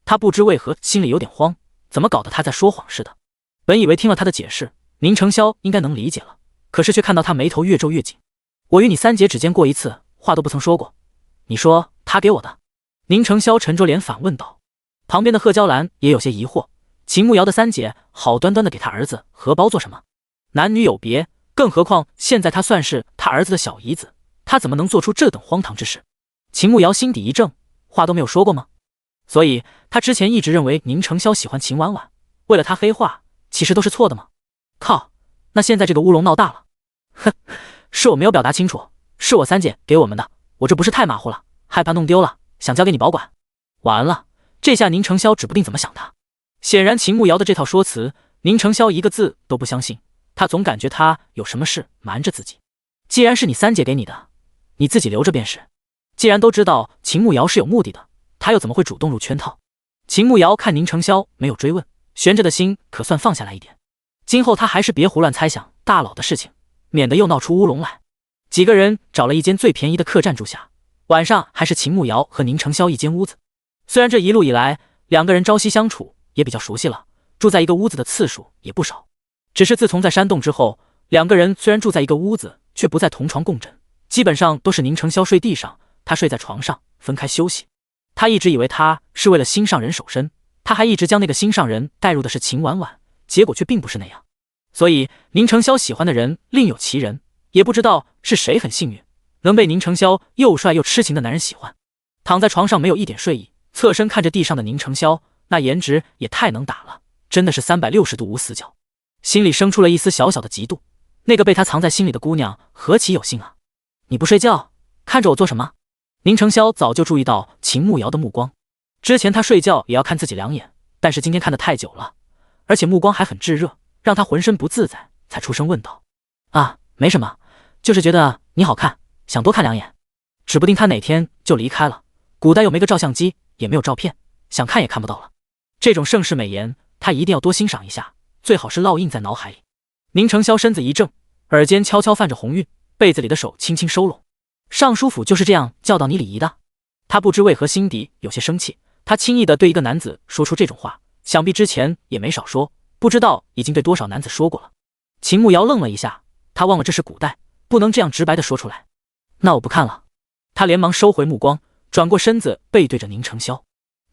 [SPEAKER 1] 他不知为何心里有点慌，怎么搞得他在说谎似的。本以为听了他的解释，宁承霄应该能理解了，可是却看到他眉头越皱越紧。我与你三姐只见过1次，话都不曾说过，你说他给我的？宁承霄沉着脸反问道。旁边的贺娇兰也有些疑惑，秦慕瑶的三姐好端端的给他儿子荷包做什么？男女有别，更何况现在他算是他儿子的小姨子，他怎么能做出这等荒唐之事？秦慕瑶心底一怔，话都没有说过吗？所以他之前一直认为宁承霄喜欢秦婉婉，为了他黑话，其实都是错的吗？靠，那现在这个乌龙闹大了，是我没有表达清楚，是我三姐给我们的，我这不是太马虎了，害怕弄丢了，想交给你保管。完了，这下宁承霄指不定怎么想他。显然秦慕瑶的这套说辞，宁承霄一个字都不相信，他总感觉他有什么事瞒着自己。既然是你三姐给你的，你自己留着便是。既然都知道秦慕瑶是有目的的，他又怎么会主动入圈套？秦慕瑶看宁承霄没有追问，悬着的心可算放下来一点。今后他还是别胡乱猜想大佬的事情，免得又闹出乌龙来。几个人找了一间最便宜的客栈住下，晚上还是秦慕瑶和宁承霄一间屋子。虽然这一路以来两个人朝夕相处，也比较熟悉了，住在一个屋子的次数也不少。只是自从在山洞之后，两个人虽然住在一个屋子，却不再同床共枕，基本上都是宁承霄睡地上，他睡在床上，分开休息。他一直以为他是为了心上人守身，他还一直将那个心上人带入的是秦婉婉，结果却并不是那样。所以宁承霄喜欢的人另有其人，也不知道是谁很幸运，能被宁承霄又帅又痴情的男人喜欢。躺在床上没有一点睡意，侧身看着地上的宁承霄，那颜值也太能打了，真的是360度无死角。心里生出了一丝小小的嫉妒，那个被他藏在心里的姑娘何其有幸啊！你不睡觉，看着我做什么？宁承霄早就注意到秦慕瑶的目光，之前他睡觉也要看自己两眼，但是今天看得太久了，而且目光还很炙热，让他浑身不自在，才出声问道：啊，没什么，就是觉得你好看，想多看两眼。指不定他哪天就离开了，古代又没个照相机，也没有照片，想看也看不到了。这种盛世美颜，他一定要多欣赏一下，最好是烙印在脑海里。宁承霄身子一正，耳间悄悄泛着红晕，被子里的手轻轻收拢。尚书府就是这样教导你礼仪的？他不知为何心底有些生气，他轻易地对一个男子说出这种话，想必之前也没少说，不知道已经对多少男子说过了。秦慕瑶愣了一下，他忘了这是古代，不能这样直白地说出来。那我不看了。他连忙收回目光，转过身子背对着宁承霄。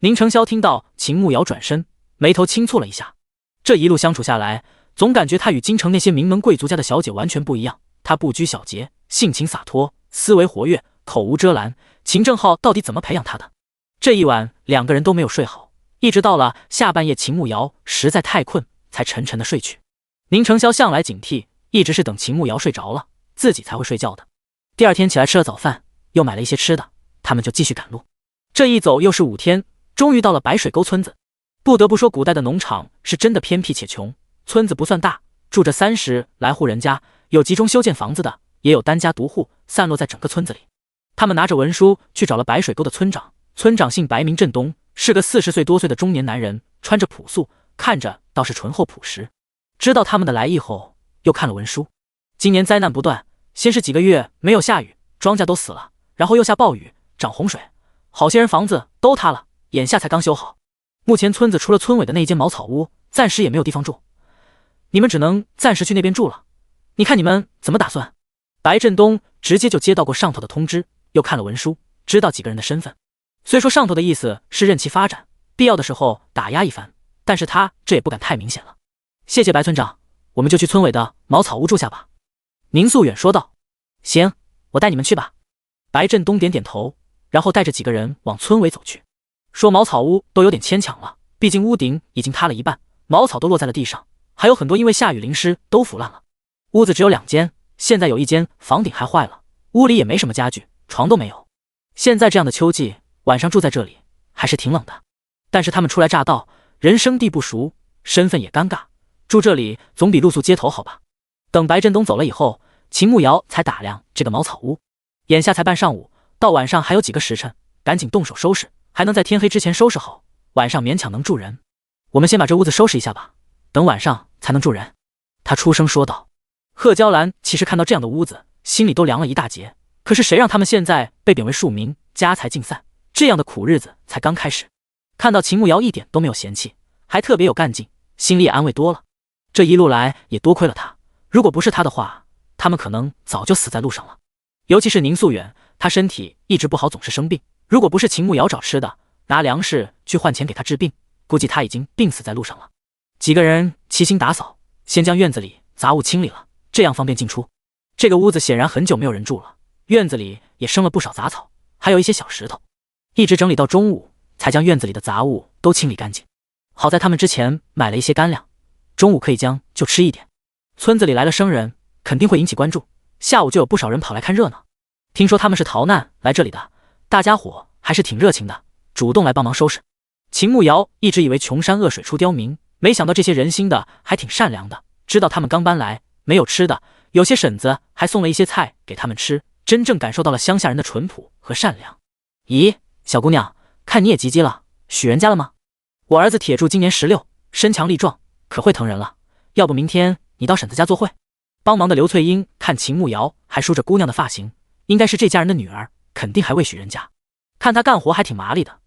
[SPEAKER 1] 宁承霄听到秦慕瑶转身，眉头轻蹙了一下。这一路相处下来，总感觉他与京城那些名门贵族家的小姐完全不一样。他不拘小节，性情洒脱，思维活跃，口无遮拦。秦正浩到底怎么培养他的？这一晚两个人都没有睡好，一直到了下半夜，秦慕瑶实在太困，才沉沉的睡去。宁承霄向来警惕，一直是等秦慕瑶睡着了，自己才会睡觉的。第二天起来吃了早饭，又买了一些吃的，他们就继续赶路。这一走又是5天，终于到了白水沟村子。不得不说，古代的农场是真的偏僻且穷，村子不算大，住着30来户人家，有集中修建房子的，也有单家独户，散落在整个村子里。他们拿着文书去找了白水沟的村长，村长姓白名振东，是个40岁多岁的中年男人，穿着朴素，看着倒是醇厚朴实。知道他们的来意后，又看了文书。今年灾难不断，先是几个月没有下雨，庄稼都死了，然后又下暴雨，涨洪水，好些人房子都塌了，眼下才刚修好。目前村子除了村委的那间茅草屋，暂时也没有地方住，你们只能暂时去那边住了。你看你们怎么打算？白振东直接就接到过上头的通知，又看了文书，知道几个人的身份。虽说上头的意思是任其发展，必要的时候打压一番，但是他这也不敢太明显了。谢谢白村长，我们就去村委的茅草屋住下吧。宁素远说道。行，我带你们去吧。白振东点点头，然后带着几个人往村委走去。说茅草屋都有点牵强了，毕竟屋顶已经塌了一半，茅草都落在了地上，还有很多因为下雨淋湿都腐烂了。屋子只有2间，现在有一间房顶还坏了，屋里也没什么家具，床都没有。现在这样的秋季，晚上住在这里还是挺冷的。但是他们初来乍到，人生地不熟，身份也尴尬，住这里总比露宿街头好吧。等白振东走了以后，秦慕瑶才打量这个茅草屋。眼下才半上午，到晚上还有几个时辰，赶紧动手收拾，还能在天黑之前收拾好，晚上勉强能住人。我们先把这屋子收拾一下吧，等晚上才能住人。他出声说道。贺娇兰其实看到这样的屋子，心里都凉了一大截。可是谁让他们现在被贬为庶民，家财尽散，这样的苦日子才刚开始。看到秦慕瑶一点都没有嫌弃，还特别有干劲，心里也安慰多了。这一路来也多亏了他，如果不是他的话，他们可能早就死在路上了。尤其是宁素远，他身体一直不好，总是生病。如果不是秦慕瑶找吃的，拿粮食去换钱给他治病，估计他已经病死在路上了。几个人齐心打扫，先将院子里杂物清理了，这样方便进出。这个屋子显然很久没有人住了，院子里也生了不少杂草，还有一些小石头，一直整理到中午，才将院子里的杂物都清理干净。好在他们之前买了一些干粮，中午可以将就吃一点。村子里来了生人，肯定会引起关注，下午就有不少人跑来看热闹。听说他们是逃难来这里的，大家伙还是挺热情的，主动来帮忙收拾。秦慕瑶一直以为穷山恶水出刁民，没想到这些人心的还挺善良的，知道他们刚搬来没有吃的，有些婶子还送了一些菜给他们吃，真正感受到了乡下人的淳朴和善良。咦，小姑娘，看你也及笄了，许人家了吗？我儿子铁柱今年16，身强力壮，可会疼人了，要不明天你到婶子家做会？帮忙的刘翠英看秦慕瑶还梳着姑娘的发型，应该是这家人的女儿，肯定还未许人家。看她干活还挺麻利的，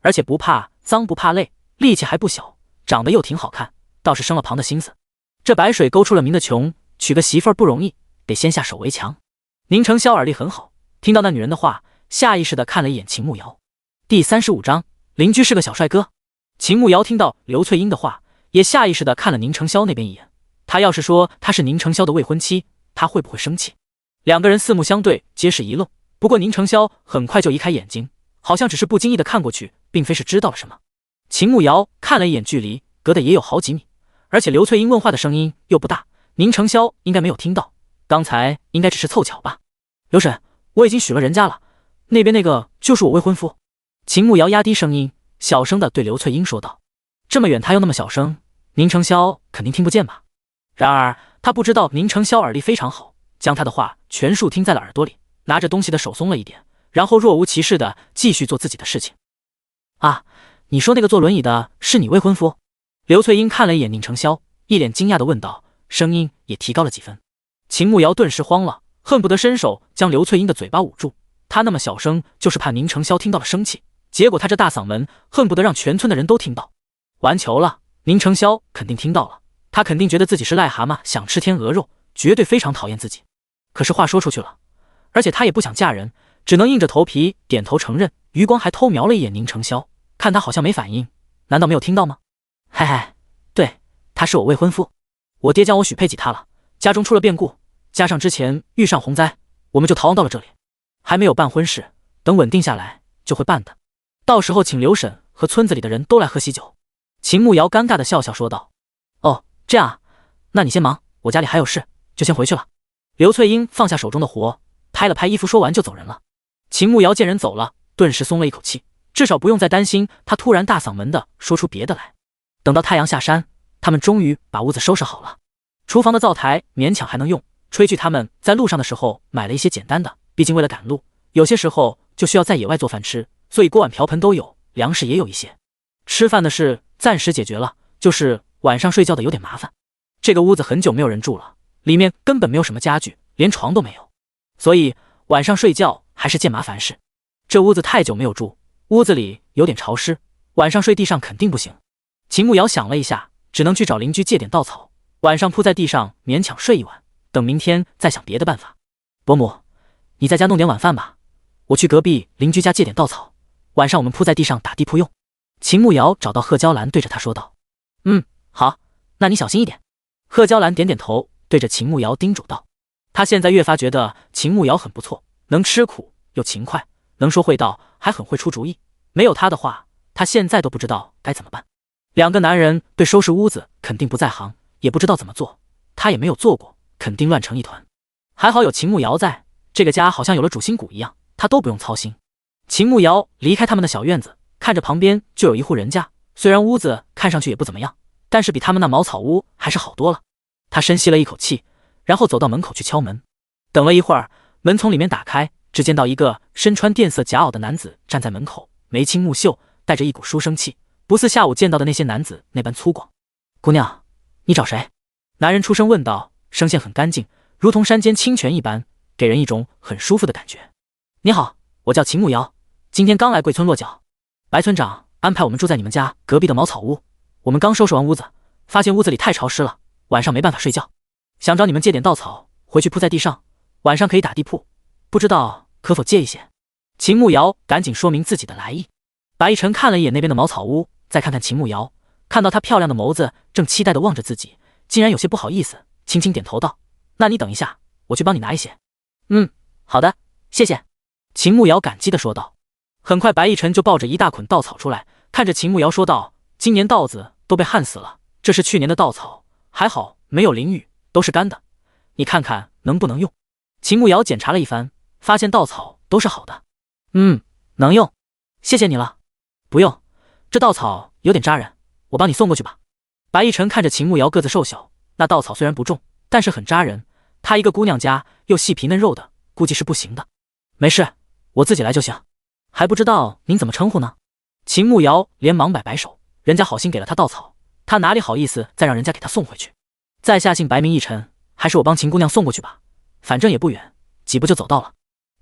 [SPEAKER 1] 而且不怕脏不怕累，力气还不小，长得又挺好看，倒是生了旁的心思。这白水沟出了名的穷，娶个媳妇儿不容易，得先下手为强。宁承霄耳力很好，听到那女人的话，下意识地看了一眼秦慕瑶。第35章，邻居是个小帅哥。秦慕瑶听到刘翠英的话，也下意识地看了宁承霄那边一眼。他要是说他是宁承霄的未婚妻，他会不会生气？两个人四目相对，皆是一愣。不过宁承霄很快就移开眼睛，好像只是不经意地看过去，并非是知道了什么。秦慕瑶看了一眼距离，隔得也有好几米，而且刘翠英问话的声音又不大，宁承霄应该没有听到，刚才应该只是凑巧吧。刘婶，我已经许了人家了，那边那个就是我未婚夫。秦慕瑶压低声音，小声地对刘翠英说道。这么远他又那么小声，宁承霄肯定听不见吧？然而他不知道宁承霄耳力非常好，将他的话全数听在了耳朵里，拿着东西的手松了一点，然后若无其事地继续做自己的事情。啊，你说那个坐轮椅的是你未婚夫？刘翠英看了一眼宁承霄，一脸惊讶地问道，声音也提高了几分。秦慕瑶顿时慌了，恨不得伸手将刘翠英的嘴巴捂住，他那么小声就是怕宁承霄听到了生气，结果他这大嗓门恨不得让全村的人都听到。完球了，宁承霄肯定听到了，他肯定觉得自己是癞蛤蟆想吃天鹅肉，绝对非常讨厌自己。可是话说出去了，而且他也不想嫁人，只能硬着头皮点头承认，余光还偷瞄了一眼宁承霄，看他好像没反应，难道没有听到吗？嘿嘿，对，他是我未婚夫，我爹将我许配给他了，家中出了变故，加上之前遇上洪灾，我们就逃亡到了这里，还没有办婚事，等稳定下来就会办的，到时候请刘婶和村子里的人都来喝喜酒。秦慕瑶尴尬地笑笑说道。哦，这样啊，那你先忙，我家里还有事，就先回去了。刘翠英放下手中的活，拍了拍衣服，说完就走人了。秦慕瑶见人走了，顿时松了一口气，至少不用再担心他突然大嗓门的说出别的来。等到太阳下山，他们终于把屋子收拾好了。厨房的灶台勉强还能用，炊具他们在路上的时候买了一些简单的，毕竟为了赶路，有些时候就需要在野外做饭吃，所以锅碗瓢盆都有，粮食也有一些。吃饭的事暂时解决了，就是晚上睡觉的有点麻烦。这个屋子很久没有人住了，里面根本没有什么家具，连床都没有，所以晚上睡觉还是件麻烦事。这屋子太久没有住，屋子里有点潮湿，晚上睡地上肯定不行。秦慕瑶想了一下，只能去找邻居借点稻草，晚上铺在地上勉强睡一晚，等明天再想别的办法。伯母，你在家弄点晚饭吧，我去隔壁邻居家借点稻草，晚上我们铺在地上打地铺用。秦慕瑶找到贺娇兰，对着他说道。好，那你小心一点。贺娇兰点点头，对着秦慕瑶叮嘱道。他现在越发觉得秦慕瑶很不错，能吃苦又勤快，能说会道，还很会出主意。没有他的话，他现在都不知道该怎么办。两个男人对收拾屋子肯定不在行，也不知道怎么做，他也没有做过，肯定乱成一团。还好有秦慕瑶在，这个家好像有了主心骨一样，他都不用操心。秦慕瑶离开他们的小院子，看着旁边就有一户人家，虽然屋子看上去也不怎么样，但是比他们那茅草屋还是好多了。他深吸了一口气，然后走到门口去敲门。等了一会儿，门从里面打开，只见到一个身穿靛色夹袄的男子站在门口，眉清目秀，带着一股书生气，不似下午见到的那些男子那般粗犷。姑娘，你找谁？男人出声问道，声线很干净，如同山间清泉一般，给人一种很舒服的感觉。你好，我叫秦慕瑶，今天刚来贵村落脚，白村长安排我们住在你们家隔壁的茅草屋，我们刚收拾完屋子，发现屋子里太潮湿了，晚上没办法睡觉，想找你们借点稻草回去铺在地上，晚上可以打地铺，不知道可否借一些。秦慕瑶赶紧说明自己的来意。白逸晨看了一眼那边的茅草屋，再看看秦慕瑶，看到她漂亮的眸子正期待地望着自己，竟然有些不好意思，轻轻点头道，那你等一下，我去帮你拿一些。好的，谢谢。秦慕瑶感激地说道。很快白逸晨就抱着一大捆稻草出来，看着秦慕瑶说道，今年稻子都被旱死了，这是去年的稻草，还好没有淋雨，都是干的，你看看能不能用。秦慕瑶检查了一番，发现稻草都是好的。能用，谢谢你了。不用，这稻草有点扎人，我帮你送过去吧。白逸晨看着秦慕瑶个子瘦小，那稻草虽然不重，但是很扎人。她一个姑娘家，又细皮嫩肉的，估计是不行的。没事，我自己来就行。还不知道您怎么称呼呢？秦慕瑶连忙摆摆手，人家好心给了他稻草，他哪里好意思再让人家给他送回去。在下姓白名逸晨，还是我帮秦姑娘送过去吧，反正也不远，几步就走到了。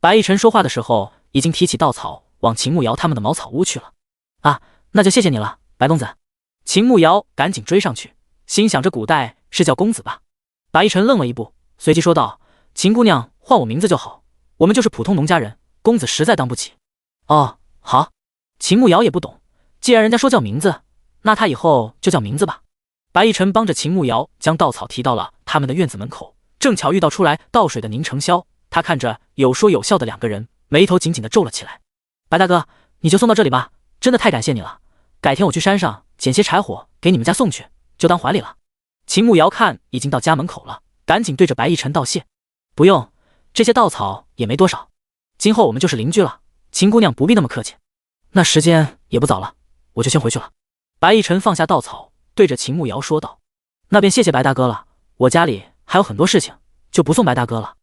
[SPEAKER 1] 白逸晨说话的时候，已经提起稻草往秦慕瑶他们的茅草屋去了。啊，那就谢谢你了，白公子。秦慕瑶赶紧追上去，心想着古代是叫公子吧。白逸晨愣了一步，随即说道：秦姑娘唤我名字就好，我们就是普通农家人，公子实在当不起。哦，好。秦慕瑶也不懂，既然人家说叫名字，那他以后就叫名字吧。白逸晨帮着秦慕瑶将稻草提到了他们的院子门口，正巧遇到出来倒水的宁成霄。他看着有说有笑的两个人，眉头紧紧地皱了起来。白大哥，你就送到这里吧，真的太感谢你了。改天我去山上捡些柴火给你们家送去，就当还礼了。秦慕瑶看已经到家门口了，赶紧对着白逸晨道谢。不用，这些稻草也没多少，今后我们就是邻居了，秦姑娘不必那么客气。那时间也不早了，我就先回去了。白逸晨放下稻草，对着秦慕瑶说道：那便谢谢白大哥了，我家里还有很多事情，就不送白大哥了。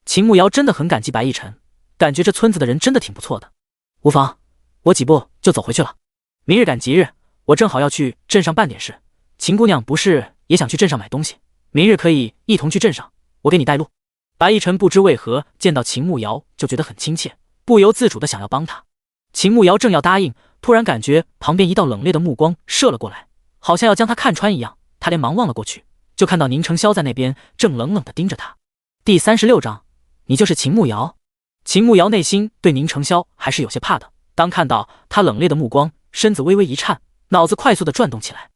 [SPEAKER 1] 秦慕瑶真的很感激白逸晨，感觉这村子的人真的挺不错的。无妨，我几步就走回去了。明日赶集日，我正好要去镇上办点事，秦姑娘不是也想去镇上买东西，明日可以一同去镇上，我给你带路。白逸晨不知为何见到秦慕瑶就觉得很亲切，不由自主的想要帮他。秦慕瑶正要答应，突然感觉旁边一道冷冽的目光射了过来，好像要将他看穿一样。他连忙望了过去，就看到宁成霄在那边正冷冷地盯着他。第36章，你就是秦慕瑶。秦慕瑶内心对宁成霄还是有些怕的，当看到他冷冽的目光，身子微微一颤，脑子快速地转动起来。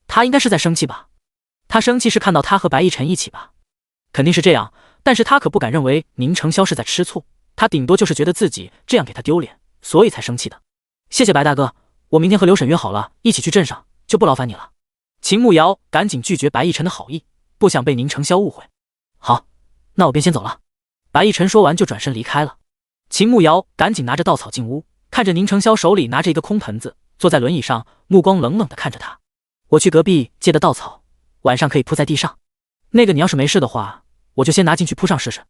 [SPEAKER 1] 他应该是在生气吧？他生气是看到他和白逸晨一起吧？肯定是这样，但是他可不敢认为宁成霄是在吃醋，他顶多就是觉得自己这样给他丢脸，所以才生气的。谢谢白大哥，我明天和刘婶约好了一起去镇上，就不劳烦你了。秦慕瑶赶紧拒绝白逸晨的好意，不想被宁成霄误会。好，那我便先走了。白逸晨说完就转身离开了。秦慕瑶赶紧拿着稻草进屋，看着宁成霄手里拿着一个空盆子，坐在轮椅上，目光冷冷地看着他。我去隔壁借的稻草，晚上可以铺在地上。那个你要是没事的话，我就先拿进去铺上试试。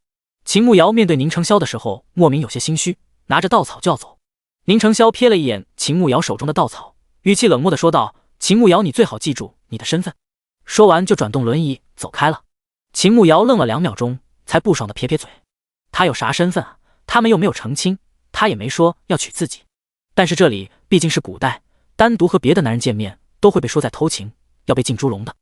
[SPEAKER 1] 秦慕瑶面对宁成霄的时候，莫名有些心虚，拿着稻草就要走。宁成霄瞥了一眼秦慕瑶手中的稻草，语气冷漠地说道：秦慕瑶，你最好记住你的身份。说完就转动轮椅走开了。秦慕瑶愣了2秒钟，才不爽地撇撇嘴。他有啥身份啊？他们又没有成亲，他也没说要娶自己。但是这里毕竟是古代，单独和别的男人见面都会被说在偷情，要被进猪笼的。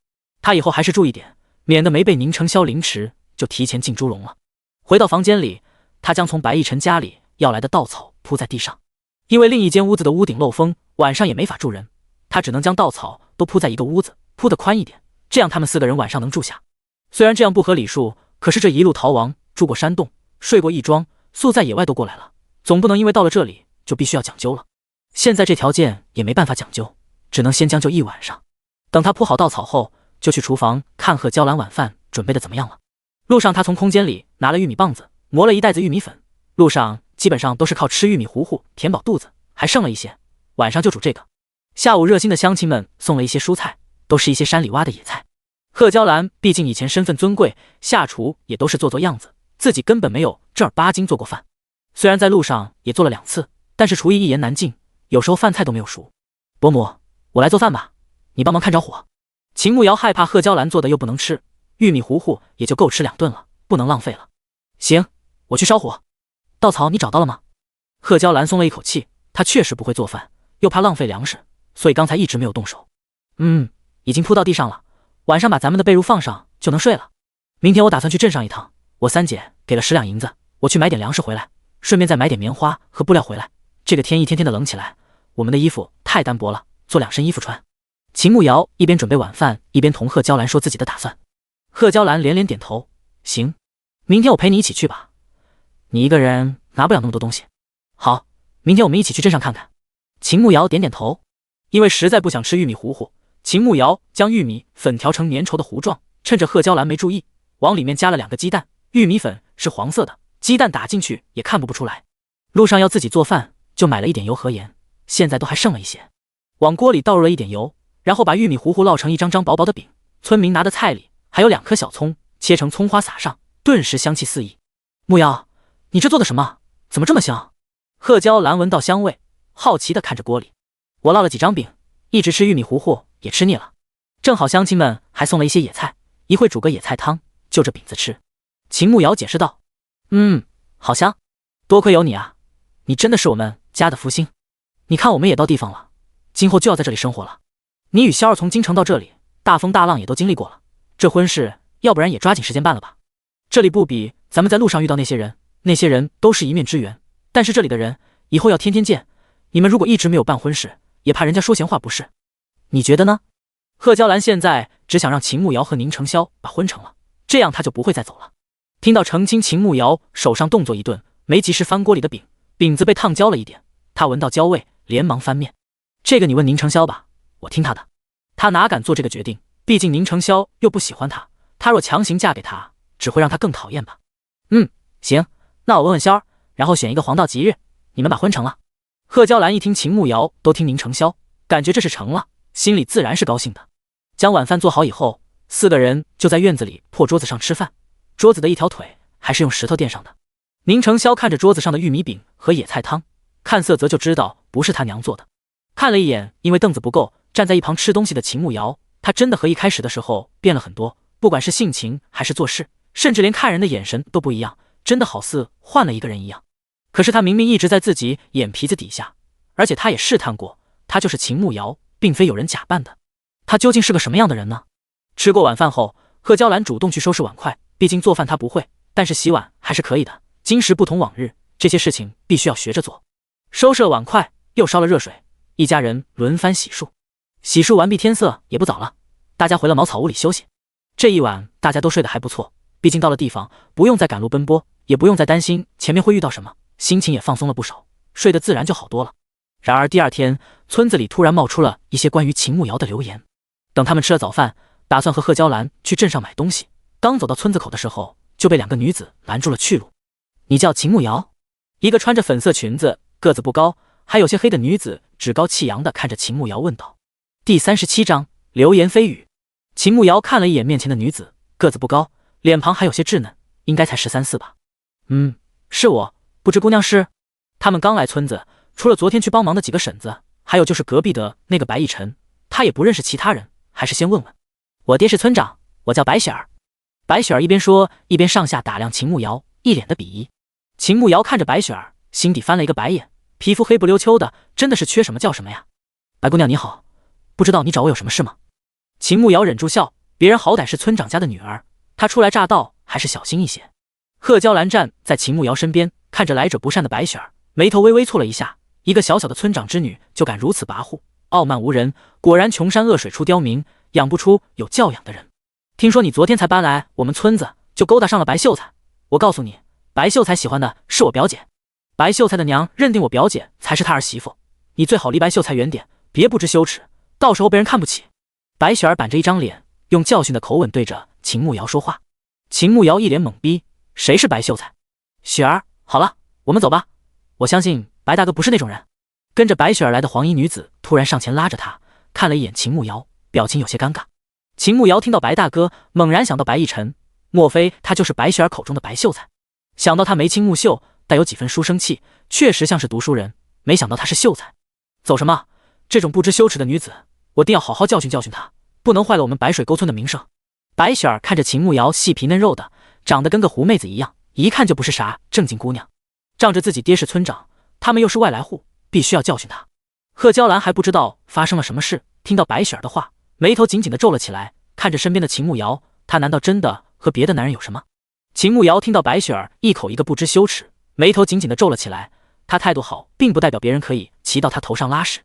[SPEAKER 1] 他以后还是注意点，免得没被宁成霄凌迟就提前进猪笼了。回到房间里，他将从白逸晨家里要来的稻草铺在地上。因为另一间屋子的屋顶漏风，晚上也没法住人，他只能将稻草都铺在一个屋子，铺得宽一点，这样他们4个人晚上能住下。虽然这样不合礼数，可是这一路逃亡，住过山洞，睡过义庄，宿在野外都过来了，总不能因为到了这里就必须要讲究了。现在这条件也没办法讲究，只能先将就一晚上。等他铺好稻草后，就去厨房看贺娇兰晚饭准备的怎么样了。路上他从空间里拿了玉米棒子，磨了一袋子玉米粉，路上基本上都是靠吃玉米糊糊填饱肚子，还剩了一些，晚上就煮这个。下午热心的乡亲们送了一些蔬菜，都是一些山里挖的野菜。贺娇兰毕竟以前身份尊贵，下厨也都是做样子，自己根本没有正儿八经做过饭。虽然在路上也做了2次，但是厨艺一言难尽，有时候饭菜都没有熟。伯母，我来做饭吧，你帮忙看着火。秦慕瑶害怕贺娇兰做的又不能吃，玉米糊糊也就够吃2顿了，不能浪费了。行，我去烧火。稻草你找到了吗？贺娇兰松了一口气，她确实不会做饭，又怕浪费粮食，所以刚才一直没有动手。已经铺到地上了，晚上把咱们的被褥放上就能睡了。明天我打算去镇上一趟，我3姐给了10两银子，我去买点粮食回来，顺便再买点棉花和布料回来。这个天一天天的冷起来，我们的衣服太单薄了，做2身衣服穿。秦慕瑶一边准备晚饭，一边同贺娇兰说自己的打算。贺娇兰连连点头，行，明天我陪你一起去吧，你一个人拿不了那么多东西。好，明天我们一起去镇上看看。秦慕瑶点点头，因为实在不想吃玉米糊糊，秦慕瑶将玉米粉调成粘稠的糊状，趁着贺娇兰没注意，往里面加了2个鸡蛋。玉米粉是黄色的，鸡蛋打进去也看不出来。路上要自己做饭，就买了一点油和盐，现在都还剩了一些。往锅里倒入了一点油，然后把玉米糊糊烙成一张张薄薄的饼。村民拿的菜里还有2颗小葱，切成葱花撒上，顿时香气四溢。木瑶，你这做的什么？怎么这么香？贺娇兰闻到香味，好奇地看着锅里。我烙了几张饼，一直吃玉米糊糊也吃腻了，正好乡亲们还送了一些野菜，一会煮个野菜汤，就着饼子吃。秦慕瑶解释道：好香，多亏有你啊，你真的是我们家的福星。你看我们也到地方了，今后就要在这里生活了。你与萧儿从京城到这里，大风大浪也都经历过了，这婚事要不然也抓紧时间办了吧。这里不比咱们在路上遇到那些人，那些人都是一面之缘，但是这里的人以后要天天见，你们如果一直没有办婚事，也怕人家说闲话不是？你觉得呢？贺娇兰现在只想让秦慕瑶和宁承霄把婚成了，这样她就不会再走了。听到成亲，秦慕瑶手上动作一顿，没及时翻锅里的饼，饼子被烫焦了一点，她闻到焦味，连忙翻面。这个你问宁承霄吧，我听他的，他哪敢做这个决定？毕竟宁承霄又不喜欢他，他若强行嫁给他，只会让他更讨厌吧。行，那我问问萧儿，然后选一个黄道吉日，你们把婚成了。贺娇兰一听秦慕瑶都听宁承霄，感觉这是成了，心里自然是高兴的。将晚饭做好以后，4个人就在院子里破桌子上吃饭，桌子的一条腿还是用石头垫上的。宁承霄看着桌子上的玉米饼和野菜汤，看色泽就知道不是他娘做的。看了一眼因为凳子不够站在一旁吃东西的秦慕瑶，他真的和一开始的时候变了很多，不管是性情还是做事，甚至连看人的眼神都不一样，真的好似换了一个人一样。可是他明明一直在自己眼皮子底下，而且他也试探过，他就是秦慕瑶，并非有人假扮的。他究竟是个什么样的人呢？吃过晚饭后，贺娇兰主动去收拾碗筷，毕竟做饭她不会，但是洗碗还是可以的。今时不同往日，这些事情必须要学着做。收拾了碗筷，又烧了热水，一家人轮番洗漱。洗漱完毕，天色也不早了，大家回了茅草屋里休息。这一晚大家都睡得还不错，毕竟到了地方，不用再赶路奔波，也不用再担心前面会遇到什么，心情也放松了不少，睡得自然就好多了。然而第二天，村子里突然冒出了一些关于秦慕瑶的流言。等他们吃了早饭，打算和贺娇兰去镇上买东西，刚走到村子口的时候，就被2个女子拦住了去路。你叫秦慕瑶？一个穿着粉色裙子，个子不高，还有些黑的女子趾高气扬地看着秦慕瑶问道。第37章流言蜚语。秦慕瑶看了一眼面前的女子，个子不高，脸庞还有些稚嫩，应该才13、14吧。是我，不知姑娘是？他们刚来村子，除了昨天去帮忙的几个婶子，还有就是隔壁的那个白逸晨，他也不认识其他人，还是先问问。我爹是村长，我叫白雪儿。白雪儿一边说，一边上下打量秦慕瑶，一脸的鄙夷。秦慕瑶看着白雪儿，心底翻了一个白眼，皮肤黑不溜秋的，真的是缺什么叫什么呀。白姑娘你好，不知道你找我有什么事吗？秦慕瑶忍住笑，别人好歹是村长家的女儿，她初来乍到还是小心一些。贺娇兰站在秦慕瑶身边，看着来者不善的白雪儿，眉头微微蹙了一下，一个小小的村长之女就敢如此跋扈，傲慢无人，果然穷山恶水出刁民，养不出有教养的人。听说你昨天才搬来我们村子，就勾搭上了白秀才，我告诉你，白秀才喜欢的是我表姐，白秀才的娘认定我表姐才是他儿媳妇，你最好离白秀才远点，别不知羞耻，到时候被人看不起。白雪儿板着一张脸，用教训的口吻对着秦慕瑶说话。秦慕瑶一脸懵逼，谁是白秀才？雪儿，好了，我们走吧，我相信白大哥不是那种人。跟着白雪儿来的黄衣女子突然上前拉着她，看了一眼秦慕瑶，表情有些尴尬。秦慕瑶听到白大哥，猛然想到白逸晨，莫非他就是白雪儿口中的白秀才？想到他眉清目秀，带有几分书生气，确实像是读书人，没想到他是秀才。走什么？这种不知羞耻的女子，我定要好好教训教训她，不能坏了我们白水沟村的名声。白雪儿看着秦慕瑶细皮嫩肉的，长得跟个狐妹子一样，一看就不是啥正经姑娘。仗着自己爹是村长，他们又是外来户，必须要教训她。贺娇兰还不知道发生了什么事，听到白雪儿的话，眉头紧紧地皱了起来，看着身边的秦慕瑶，她难道真的和别的男人有什么？秦慕瑶听到白雪儿一口一个不知羞耻，眉头紧紧地皱了起来。她态度好，并不代表别人可以骑到她头上拉屎。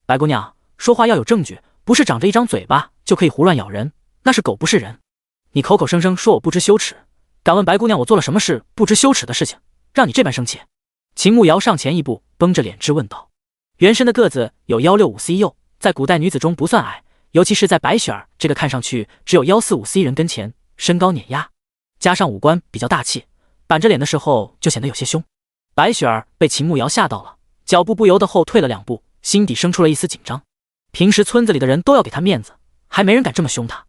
[SPEAKER 1] 白姑娘，说话要有证据，不是长着一张嘴巴就可以胡乱咬人，那是狗不是人。你口口声声说我不知羞耻，敢问白姑娘我做了什么事不知羞耻的事情，让你这般生气？秦慕瑶上前一步，绷着脸质问道。原身的个子有165C 右，在古代女子中不算矮，尤其是在白雪儿这个看上去只有145C 人跟前，身高碾压，加上五官比较大气，板着脸的时候就显得有些凶。白雪儿被秦慕瑶吓到了，脚步不由得后退了2步，心底生出了一丝紧张。平时村子里的人都要给他面子，还没人敢这么凶他。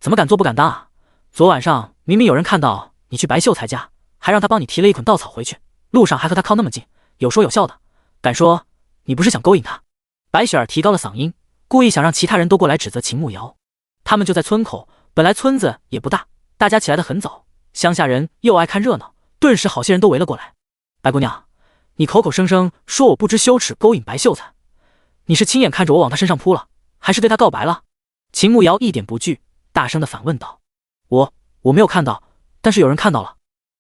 [SPEAKER 1] 怎么敢做不敢当啊？昨晚上明明有人看到你去白秀才家，还让他帮你提了一捆稻草回去，路上还和他靠那么近，有说有笑的，敢说你不是想勾引他？白雪儿提高了嗓音，故意想让其他人都过来指责秦慕瑶。他们就在村口，本来村子也不大，大家起来得很早，乡下人又爱看热闹，顿时好些人都围了过来。白姑娘，你口口声声说我不知羞耻勾引白秀才，你是亲眼看着我往他身上扑了，还是对他告白了？秦慕瑶一点不惧，大声地反问道。我没有看到，但是有人看到了。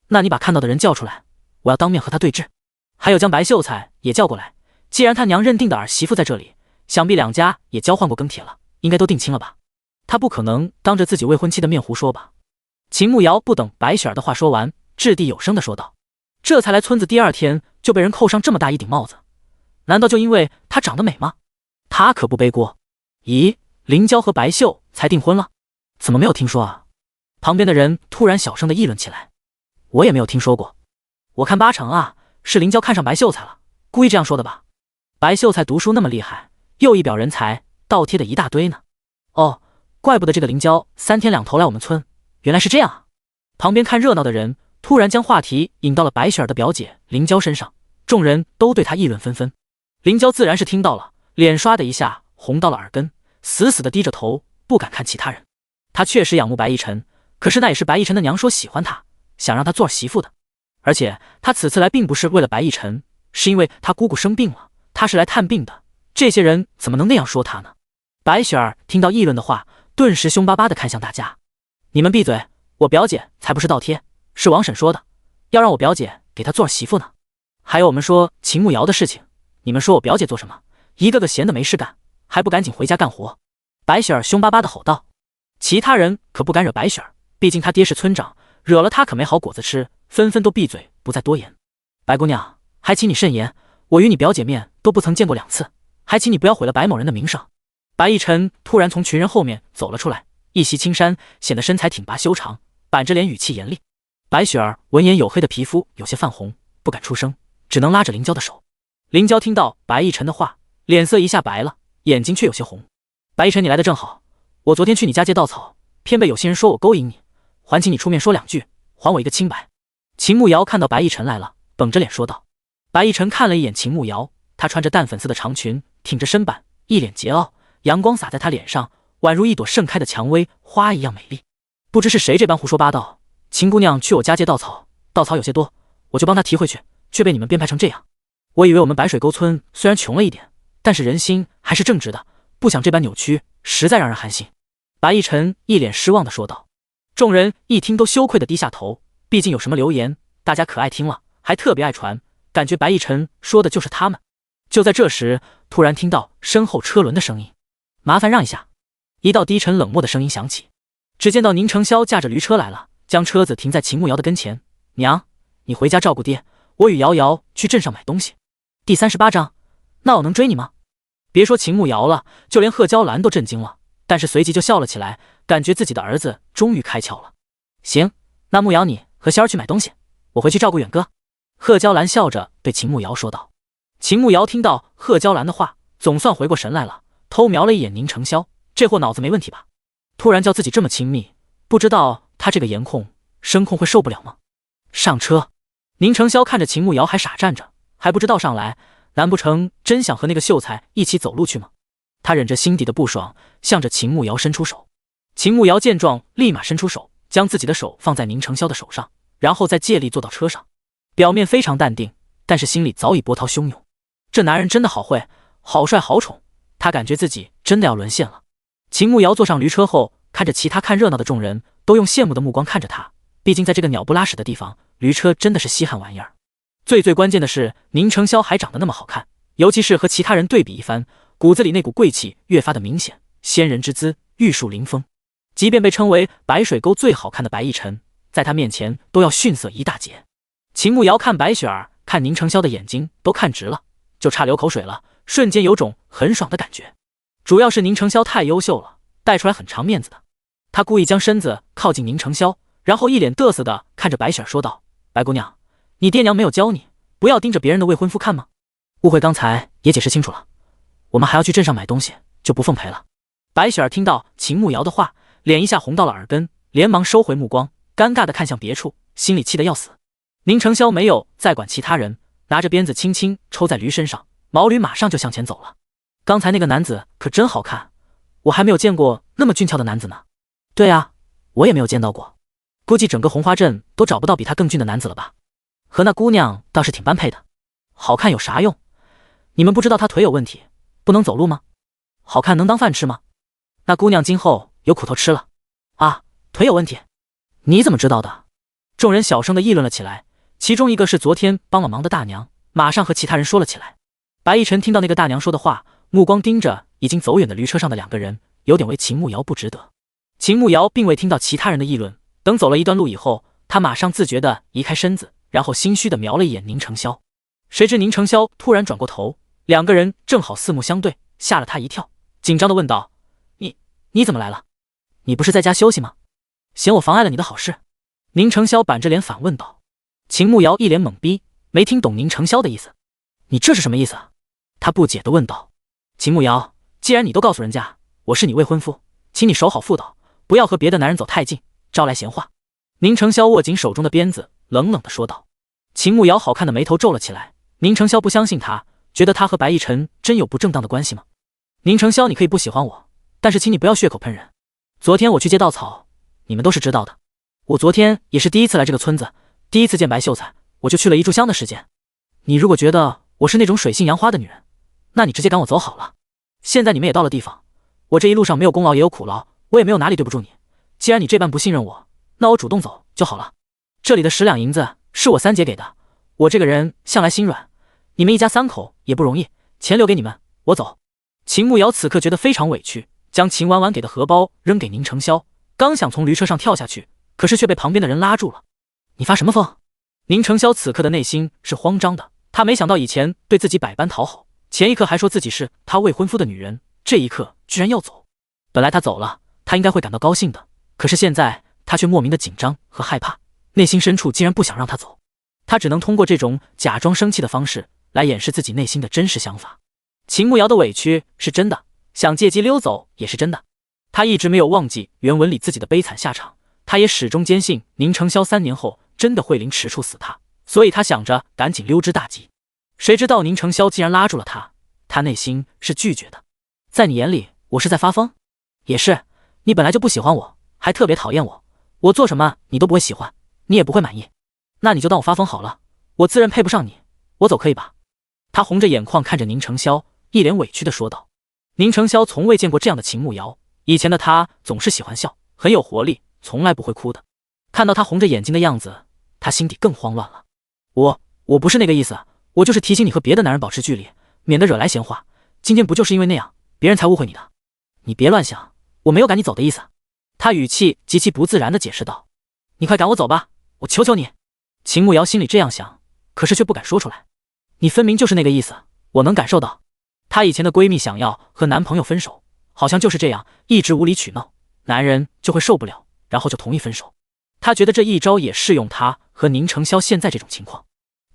[SPEAKER 1] 那你把看到的人叫出来，我要当面和他对质。还有将白秀才也叫过来，既然他娘认定的儿媳妇在这里，想必两家也交换过庚帖了，应该都定亲了吧？他不可能当着自己未婚妻的面胡说吧？秦慕瑶不等白雪儿的话说完，掷地有声地说道。这才来村子第2天就被人扣上这么大一顶帽子，难道就因为她长得美吗？她可不背锅。咦，林娇和白秀才订婚了？怎么没有听说啊？旁边的人突然小声地议论起来。我也没有听说过，我看8成啊，是林娇看上白秀才了，故意这样说的吧？白秀才读书那么厉害，又一表人才，倒贴的一大堆呢。哦，怪不得这个林娇3天2头来我们村，原来是这样啊！旁边看热闹的人突然将话题引到了白雪儿的表姐林娇身上，众人都对她议论纷纷。林娇自然是听到了，脸刷的一下红到了耳根，死死地低着头，不敢看其他人。她确实仰慕白逸晨，可是那也是白逸晨的娘说喜欢她，想让她做儿媳妇的。而且她此次来并不是为了白逸晨，是因为她姑姑生病了，她是来探病的。这些人怎么能那样说她呢？白雪儿听到议论的话，顿时凶巴巴地看向大家。你们闭嘴，我表姐才不是倒贴，是王婶说的，要让我表姐给她做儿媳妇呢。还有我们说秦慕瑶的事情，你们说我表姐做什么？一个个闲的没事干，还不赶紧回家干活？白雪儿凶巴巴地吼道。其他人可不敢惹白雪儿，毕竟她爹是村长，惹了她可没好果子吃，纷纷都闭嘴，不再多言。白姑娘，还请你慎言，我与你表姐面都不曾见过2次，还请你不要毁了白某人的名声。白逸晨突然从群人后面走了出来，一袭青衫，显得身材挺拔修长，板着脸语气严厉。白雪儿闻言黝黑的皮肤有些泛红，不敢出声，只能拉着林娇的手。林娇听到白逸晨的话，脸色一下白了，眼睛却有些红。白逸晨，你来的正好，我昨天去你家借稻草，偏被有些人说我勾引你，还请你出面说2句，还我一个清白。秦慕瑶看到白逸晨来了，绷着脸说道。白逸晨看了一眼秦慕瑶，她穿着淡粉色的长裙，挺着身板，一脸桀骜，阳光洒在她脸上，宛如一朵盛开的蔷薇花一样美丽。不知是谁这般胡说八道，秦姑娘去我家借稻草，稻草有些多，我就帮她提回去，却被你们编排成这样。我以为我们白水沟村虽然穷了一点，但是人心还是正直的，不想这般扭曲，实在让人寒心。白逸晨一脸失望地说道。众人一听都羞愧地低下头，毕竟有什么流言，大家可爱听了，还特别爱传，感觉白逸晨说的就是他们。就在这时，突然听到身后车轮的声音，麻烦让一下。一道低沉冷漠的声音响起，只见到宁承霄驾着驴车来了，将车子停在秦慕瑶的跟前。娘，你回家照顾爹，我与瑶瑶去镇上买东西。第38章，那我能追你吗？别说秦慕瑶了，就连贺娇兰都震惊了，但是随即就笑了起来，感觉自己的儿子终于开窍了。行，那慕瑶你和仙儿去买东西，我回去照顾远哥。贺娇兰笑着对秦慕瑶说道。秦慕瑶听到贺娇兰的话，总算回过神来了，偷瞄了一眼宁承霄，这货脑子没问题吧？突然叫自己这么亲密，不知道他这个颜控声控会受不了吗？上车。宁承霄看着秦慕瑶还傻站着，还不知道上来，难不成真想和那个秀才一起走路去吗？他忍着心底的不爽，向着秦慕瑶伸出手。秦慕瑶见状，立马伸出手，将自己的手放在宁承霄的手上，然后再借力坐到车上，表面非常淡定，但是心里早已波涛汹涌。这男人真的好会，好帅好宠，他感觉自己真的要沦陷了。秦慕瑶坐上驴车后，看着其他看热闹的众人都用羡慕的目光看着他，毕竟在这个鸟不拉屎的地方，驴车真的是稀罕玩意儿。最关键的是，宁承霄还长得那么好看，尤其是和其他人对比一番，骨子里那股贵气越发的明显，仙人之姿，玉树临风。即便被称为白水沟最好看的白逸晨，在他面前都要逊色一大截。秦慕瑶看白雪儿，看宁承霄的眼睛都看直了，就差流口水了，瞬间有种很爽的感觉。主要是宁承霄太优秀了，带出来很长面子的。他故意将身子靠近宁承霄，然后一脸嘚瑟的看着白雪儿说道：白姑娘，你爹娘没有教你不要盯着别人的未婚夫看吗？误会刚才也解释清楚了，我们还要去镇上买东西，就不奉陪了。白雪儿听到秦慕瑶的话，脸一下红到了耳根，连忙收回目光，尴尬地看向别处，心里气得要死。宁承霄没有再管其他人，拿着鞭子轻轻抽在驴身上，毛驴马上就向前走了。刚才那个男子可真好看，我还没有见过那么俊俏的男子呢。对啊，我也没有见到过，估计整个红花镇都找不到比他更俊的男子了吧。和那姑娘倒是挺般配的。好看有啥用？你们不知道他腿有问题，不能走路吗？好看能当饭吃吗？那姑娘今后有苦头吃了。啊，腿有问题？你怎么知道的？众人小声地议论了起来，其中一个是昨天帮了忙的大娘，马上和其他人说了起来。白逸晨听到那个大娘说的话，目光盯着已经走远的驴车上的两个人，有点为秦慕瑶不值得。秦慕瑶并未听到其他人的议论，等走了一段路以后，他马上自觉地移开身子，然后心虚地瞄了一眼宁承霄。谁知宁承霄突然转过头，两个人正好四目相对，吓了他一跳，紧张地问道：你怎么来了？你不是在家休息吗？嫌我妨碍了你的好事？宁承霄板着脸反问道。秦慕瑶一脸懵逼，没听懂宁承霄的意思。你这是什么意思啊？他不解地问道。秦慕瑶，既然你都告诉人家我是你未婚夫，请你守好妇道，不要和别的男人走太近，招来闲话。宁承霄握紧手中的鞭子，冷冷地说道。秦慕瑶好看的眉头皱了起来，宁承霄不相信他，觉得他和白逸晨真有不正当的关系吗？宁承霄，你可以不喜欢我，但是请你不要血口喷人。昨天我去接稻草，你们都是知道的。我昨天也是第一次来这个村子，第一次见白秀才，我就去了一炷香的时间。你如果觉得我是那种水性杨花的女人，那你直接赶我走好了。现在你们也到了地方，我这一路上没有功劳也有苦劳，我也没有哪里对不住你。既然你这般不信任我，那我主动走就好了。这里的10两银子是我三姐给的，我这个人向来心软，你们一家3口也不容易，钱留给你们，我走。秦慕瑶此刻觉得非常委屈，将秦婉婉给的荷包扔给宁承霄，刚想从驴车上跳下去，可是却被旁边的人拉住了。你发什么疯？宁承霄此刻的内心是慌张的，他没想到以前对自己百般讨好，前一刻还说自己是他未婚夫的女人，这一刻居然要走。本来他走了，他应该会感到高兴的，可是现在他却莫名的紧张和害怕，内心深处竟然不想让他走。他只能通过这种假装生气的方式来掩饰自己内心的真实想法。秦慕瑶的委屈是真的，想借机溜走也是真的。他一直没有忘记原文里自己的悲惨下场，他也始终坚信宁承霄3年后真的会临迟处死他，所以他想着赶紧溜之大吉。谁知道宁承霄竟然拉住了他，他内心是拒绝的。在你眼里我是在发疯？也是，你本来就不喜欢我，还特别讨厌我，我做什么你都不会喜欢，你也不会满意，那你就当我发疯好了，我自认配不上你，我走可以吧？他红着眼眶看着宁承霄，一脸委屈地说道。宁承霄从未见过这样的秦慕瑶，以前的他总是喜欢笑，很有活力，从来不会哭的。看到他红着眼睛的样子，他心底更慌乱了。我不是那个意思，我就是提醒你和别的男人保持距离，免得惹来闲话。今天不就是因为那样，别人才误会你的。你别乱想，我没有赶你走的意思。他语气极其不自然地解释道。你快赶我走吧，我求求你。秦慕瑶心里这样想，可是却不敢说出来。你分明就是那个意思，我能感受到。她以前的闺蜜想要和男朋友分手，好像就是这样，一直无理取闹，男人就会受不了，然后就同意分手。她觉得这一招也适用她和宁承霄现在这种情况。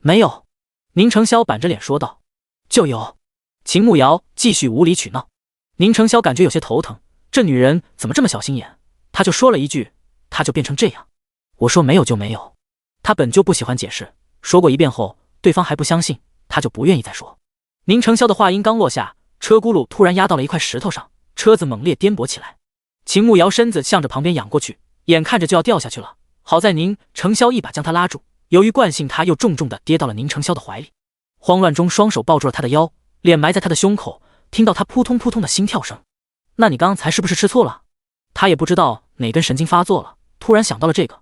[SPEAKER 1] 没有，宁承霄板着脸说道。就有。秦慕瑶继续无理取闹。宁承霄感觉有些头疼，这女人怎么这么小心眼？他就说了一句，她就变成这样。我说没有就没有。他本就不喜欢解释，说过一遍后，对方还不相信，他就不愿意再说。宁承霄的话音刚落下，车轱辘突然压到了一块石头上，车子猛烈颠簸起来。秦慕瑶身子向着旁边仰过去，眼看着就要掉下去了，好在宁承霄一把将他拉住，由于惯性，他又重重地跌到了宁承霄的怀里。慌乱中，双手抱住了他的腰，脸埋在他的胸口，听到他扑通扑通的心跳声。那你刚才是不是吃醋了？他也不知道哪根神经发作了，突然想到了这个，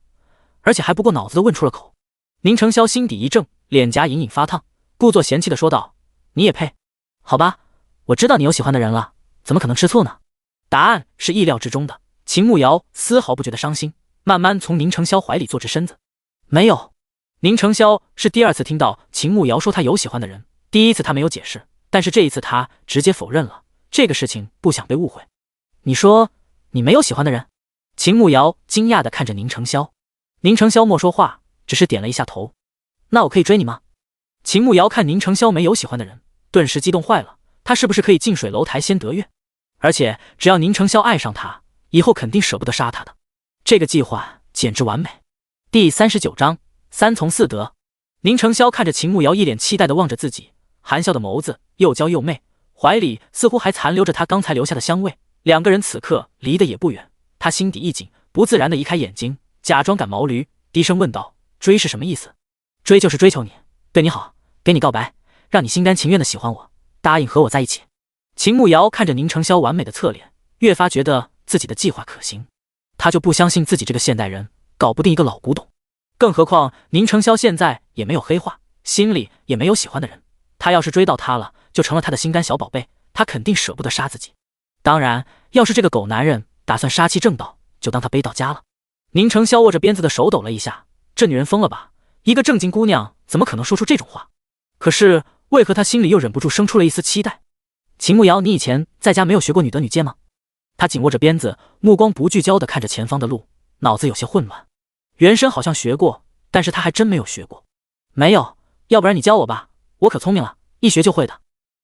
[SPEAKER 1] 而且还不过脑子的问出了口。宁承霄心底一怔，脸颊隐隐发烫，故作嫌弃地说道：你也配？好吧，我知道你有喜欢的人了，怎么可能吃醋呢？答案是意料之中的。秦慕瑶丝毫不觉得伤心，慢慢从宁承霄怀里坐直身子。没有。宁承霄是第2次听到秦慕瑶说他有喜欢的人，第1次他没有解释，但是这一次他直接否认了，这个事情不想被误会。你说你没有喜欢的人？秦慕瑶惊讶地看着宁承霄。宁承霄莫说话，只是点了一下头。那我可以追你吗？秦慕瑶看宁承霄没有喜欢的人，顿时激动坏了。他是不是可以近水楼台先得月？而且只要宁承霄爱上他，以后肯定舍不得杀他的。这个计划简直完美。第39章三从四德。宁承霄看着秦慕瑶一脸期待地望着自己，含笑的眸子又娇又媚，怀里似乎还残留着他刚才留下的香味。两个人此刻离得也不远，他心底一紧，不自然地移开眼睛，假装赶毛驴，低声问道：追是什么意思？追就是追求你，对你好，给你告白，让你心甘情愿地喜欢我，答应和我在一起。秦慕瑶看着宁承霄完美的侧脸，越发觉得自己的计划可行。他就不相信自己这个现代人搞不定一个老古董，更何况宁承霄现在也没有黑化，心里也没有喜欢的人。他要是追到他了，就成了他的心肝小宝贝，他肯定舍不得杀自己。当然，要是这个狗男人打算杀气正道，就当他背到家了。宁承霄握着鞭子的手抖了一下，这女人疯了吧？一个正经姑娘怎么可能说出这种话？可是为何他心里又忍不住生出了一丝期待？秦慕瑶，你以前在家没有学过女德女戒吗？他紧握着鞭子，目光不聚焦地看着前方的路，脑子有些混乱。原身好像学过，但是他还真没有学过。没有，要不然你教我吧，我可聪明了，一学就会的。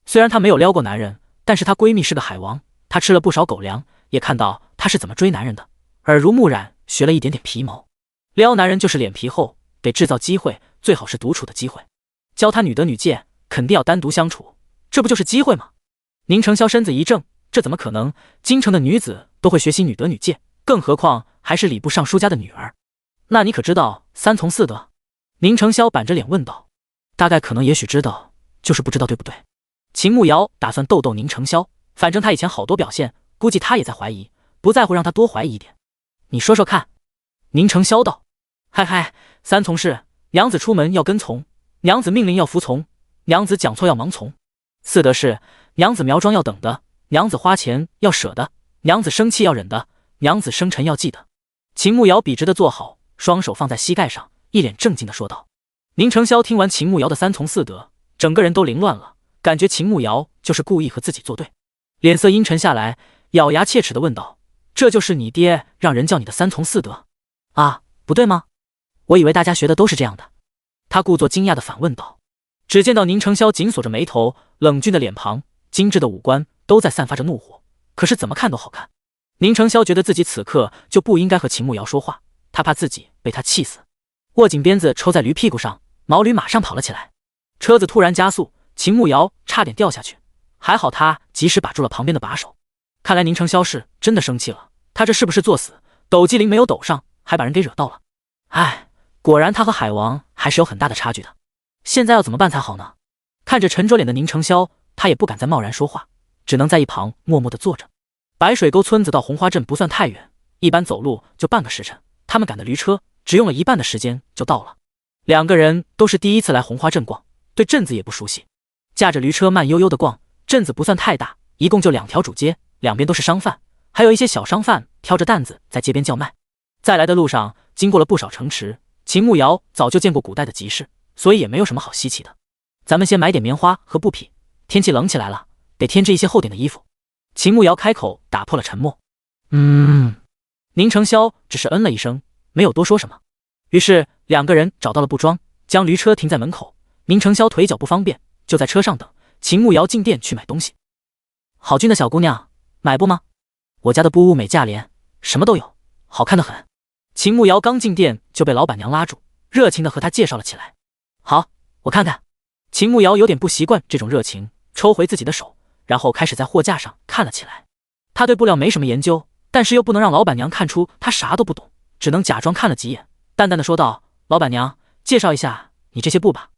[SPEAKER 1] 虽然他没有撩过男人，但是她闺蜜是个海王，她吃了不少狗粮，也看到她是怎么追男人的，耳濡目染，学了一点点皮毛。撩男人就是脸皮厚，得制造机会，最好是独处的机会。教他女德女戒，肯定要单独相处，这不就是机会吗？宁承霄身子一怔，这怎么可能？京城的女子都会学习女德女戒，更何况还是礼部尚书家的女儿。那你可知道三从四德？宁承霄板着脸问道。大概可能也许知道，就是不知道对不对。秦慕瑶打算逗逗宁承霄，反正他以前好多表现，估计他也在怀疑，不在乎让他多怀疑一点。你说说看。宁承霄道。嗨嗨，三从是：娘子出门要跟从，娘子命令要服从，娘子讲错要盲从。四德是：娘子苗庄要等的，娘子花钱要舍的，娘子生气要忍的，娘子生辰要记得。秦慕瑶笔直地坐好，双手放在膝盖上，一脸正经地说道。宁承霄听完秦慕瑶的三从四德，整个人都凌乱了，感觉秦慕瑶就是故意和自己作对，脸色阴沉下来，咬牙切齿地问道：这就是你爹让人叫你的三从四德啊？不对吗？我以为大家学的都是这样的。他故作惊讶地反问道。只见到宁承霄紧锁着眉头，冷峻的脸庞，精致的五官都在散发着怒火，可是怎么看都好看。宁承霄觉得自己此刻就不应该和秦慕瑶说话，他怕自己被他气死。握紧鞭子抽在驴屁股上，毛驴马上跑了起来。车子突然加速，秦慕瑶差点掉下去，还好他及时把住了旁边的把手。看来宁承霄是真的生气了，他这是不是作死？抖机灵没有抖上，还把人给惹到了。唉，果然他和海王还是有很大的差距的。现在要怎么办才好呢？看着沉着脸的宁承霄，他也不敢再贸然说话，只能在一旁默默地坐着。白水沟村子到红花镇不算太远，一般走路就半个时辰，他们赶的驴车只用了一半的时间就到了。两个人都是第一次来红花镇逛，对镇子也不熟悉，驾着驴车慢悠悠地逛。镇子不算太大，一共就2条主街，两边都是商贩，还有一些小商贩挑着担子在街边叫卖。在来的路上经过了不少城池，秦慕瑶早就见过古代的集市，所以也没有什么好稀奇的。咱们先买点棉花和布匹，天气冷起来了，得添置一些厚点的衣服。秦慕瑶开口打破了沉默。宁承霄只是嗯了一声，没有多说什么。于是两个人找到了布庄，将驴车停在门口。宁承霄腿脚不方便，就在车上等。秦慕瑶进店去买东西。好俊的小姑娘，买不吗？我家的布物美价廉，什么都有，好看得很。秦慕瑶刚进店就被老板娘拉住，热情地和她介绍了起来。好，我看看。秦慕瑶有点不习惯这种热情，抽回自己的手，然后开始在货架上看了起来。她对布料没什么研究，但是又不能让老板娘看出她啥都不懂，只能假装看了几眼，淡淡的说道：老板娘，介绍一下你这些布吧。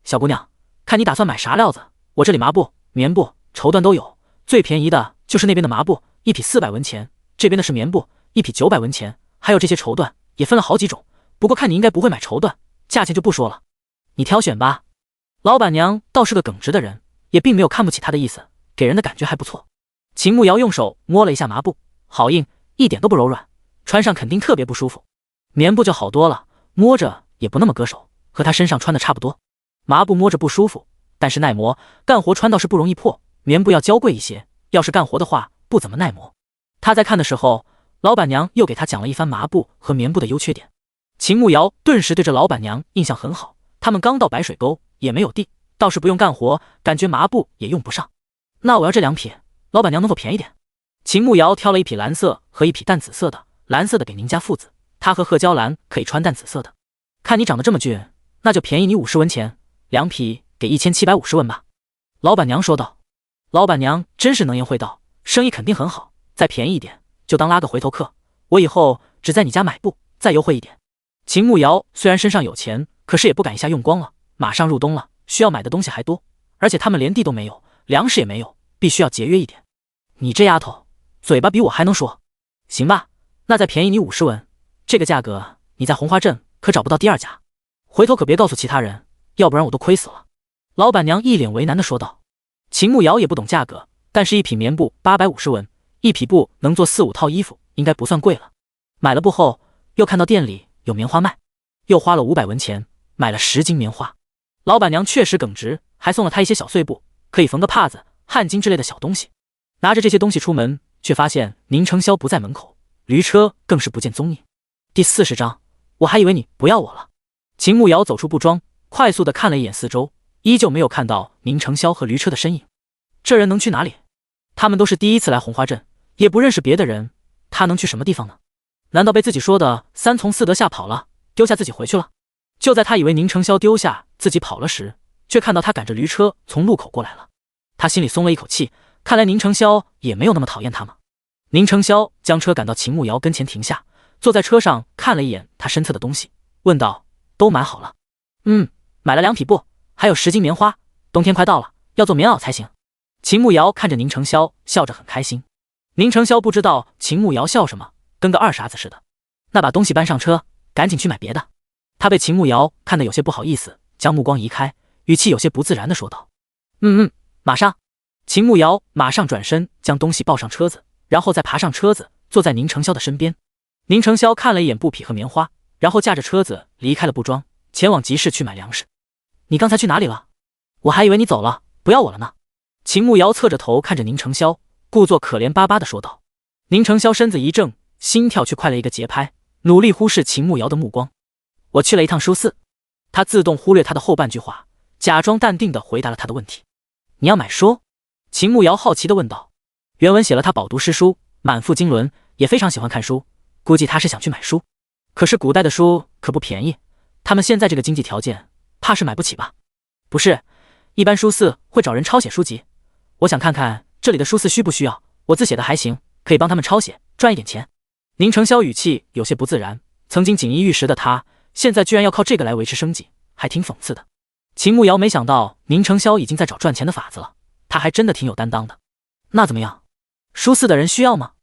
[SPEAKER 1] 小姑娘，看你打算买啥料子，我这里麻布、棉布、绸缎都有，最便宜的就是那边的麻布，一匹400文钱，这边的是棉布，一匹900文钱，还有这些绸缎也分了好几种，不过看你应该不会买绸缎，价钱就不说了，你挑选吧。老板娘倒是个耿直的人，也并没有看不起她的意思，给人的感觉还不错。秦慕瑶用手摸了一下麻布，好硬，一点都不柔软，穿上肯定特别不舒服。棉布就好多了，摸着也不那么割手，和她身上穿的差不多。麻布摸着不舒服，但是耐磨，干活穿倒是不容易破。棉布要娇贵一些，要是干活的话不怎么耐磨。她在看的时候，老板娘又给她讲了一番麻布和棉布的优缺点。秦慕瑶顿时对着老板娘印象很好，他们刚到白水沟，也没有地，倒是不用干活，感觉麻布也用不上。那我要这2匹，老板娘能否便宜点？秦慕瑶挑了1匹蓝色和1匹淡紫色的，蓝色的给宁家父子，他和贺娇兰可以穿淡紫色的。看你长得这么俊，那就便宜你50文钱，2匹给1750文吧。老板娘说道。老板娘真是能言会道，生意肯定很好，再便宜一点，就当拉个回头客，我以后只在你家买布，再优惠一点。秦慕瑶虽然身上有钱，可是也不敢一下用光了，马上入冬了，需要买的东西还多，而且他们连地都没有，粮食也没有，必须要节约一点。你这丫头，嘴巴比我还能说。行吧，那再便宜你50文，这个价格你在红花镇可找不到第2家，回头可别告诉其他人，要不然我都亏死了。老板娘一脸为难地说道。秦慕瑶也不懂价格，但是1匹棉布850文，1匹布能做4、5套衣服，应该不算贵了。买了布后，又看到店里有棉花卖，又花了500文钱买了10斤棉花。老板娘确实耿直，还送了他一些小碎布，可以缝个帕子、汗巾之类的小东西。拿着这些东西出门，却发现宁承霄不在门口，驴车更是不见踪影。第40章，我还以为你不要我了。秦慕瑶走出布庄，快速地看了一眼四周，依旧没有看到宁承霄和驴车的身影。这人能去哪里？他们都是第一次来红花镇，也不认识别的人，他能去什么地方呢？难道被自己说的3从4德吓跑了，丢下自己回去了？就在他以为宁承霄丢下自己跑了时，却看到他赶着驴车从路口过来了。他心里松了一口气，看来宁承霄也没有那么讨厌他嘛。宁承霄将车赶到秦慕瑶跟前停下，坐在车上看了一眼他身侧的东西，问道：都买好了？买了2匹布，还有10斤棉花，冬天快到了，要做棉袄才行。秦慕瑶看着宁承霄，笑着很开心。宁承霄不知道秦慕瑶笑什么，跟个二傻子似的。那把东西搬上车，赶紧去买别的。他被秦慕瑶看得有些不好意思，将目光移开，语气有些不自然地说道：马上。秦慕瑶马上转身将东西抱上车子，然后再爬上车子，坐在宁承霄的身边。宁承霄看了一眼布匹和棉花，然后驾着车子离开了布庄，前往集市去买粮食。你刚才去哪里了？我还以为你走了，不要我了呢。秦慕瑶侧着头看着宁承霄，故作可怜巴巴地说道。宁承霄身子一正，心跳却快了一个节拍，努力忽视秦慕瑶的目光。我去了一趟书肆。他自动忽略他的后半句话，假装淡定地回答了他的问题。你要买书？秦慕瑶好奇地问道。原文写了他饱读诗书，满腹经纶，也非常喜欢看书，估计他是想去买书。可是古代的书可不便宜，他们现在这个经济条件，怕是买不起吧？不是，一般书肆会找人抄写书籍，我想看看这里的书肆需不需要，我字写的还行，可以帮他们抄写，赚一点钱。宁承霄语气有些不自然，曾经锦衣玉食的他，现在居然要靠这个来维持生计，还挺讽刺的。秦慕瑶没想到宁承霄已经在找赚钱的法子了，他还真的挺有担当的。那怎么样？书肆的人需要吗？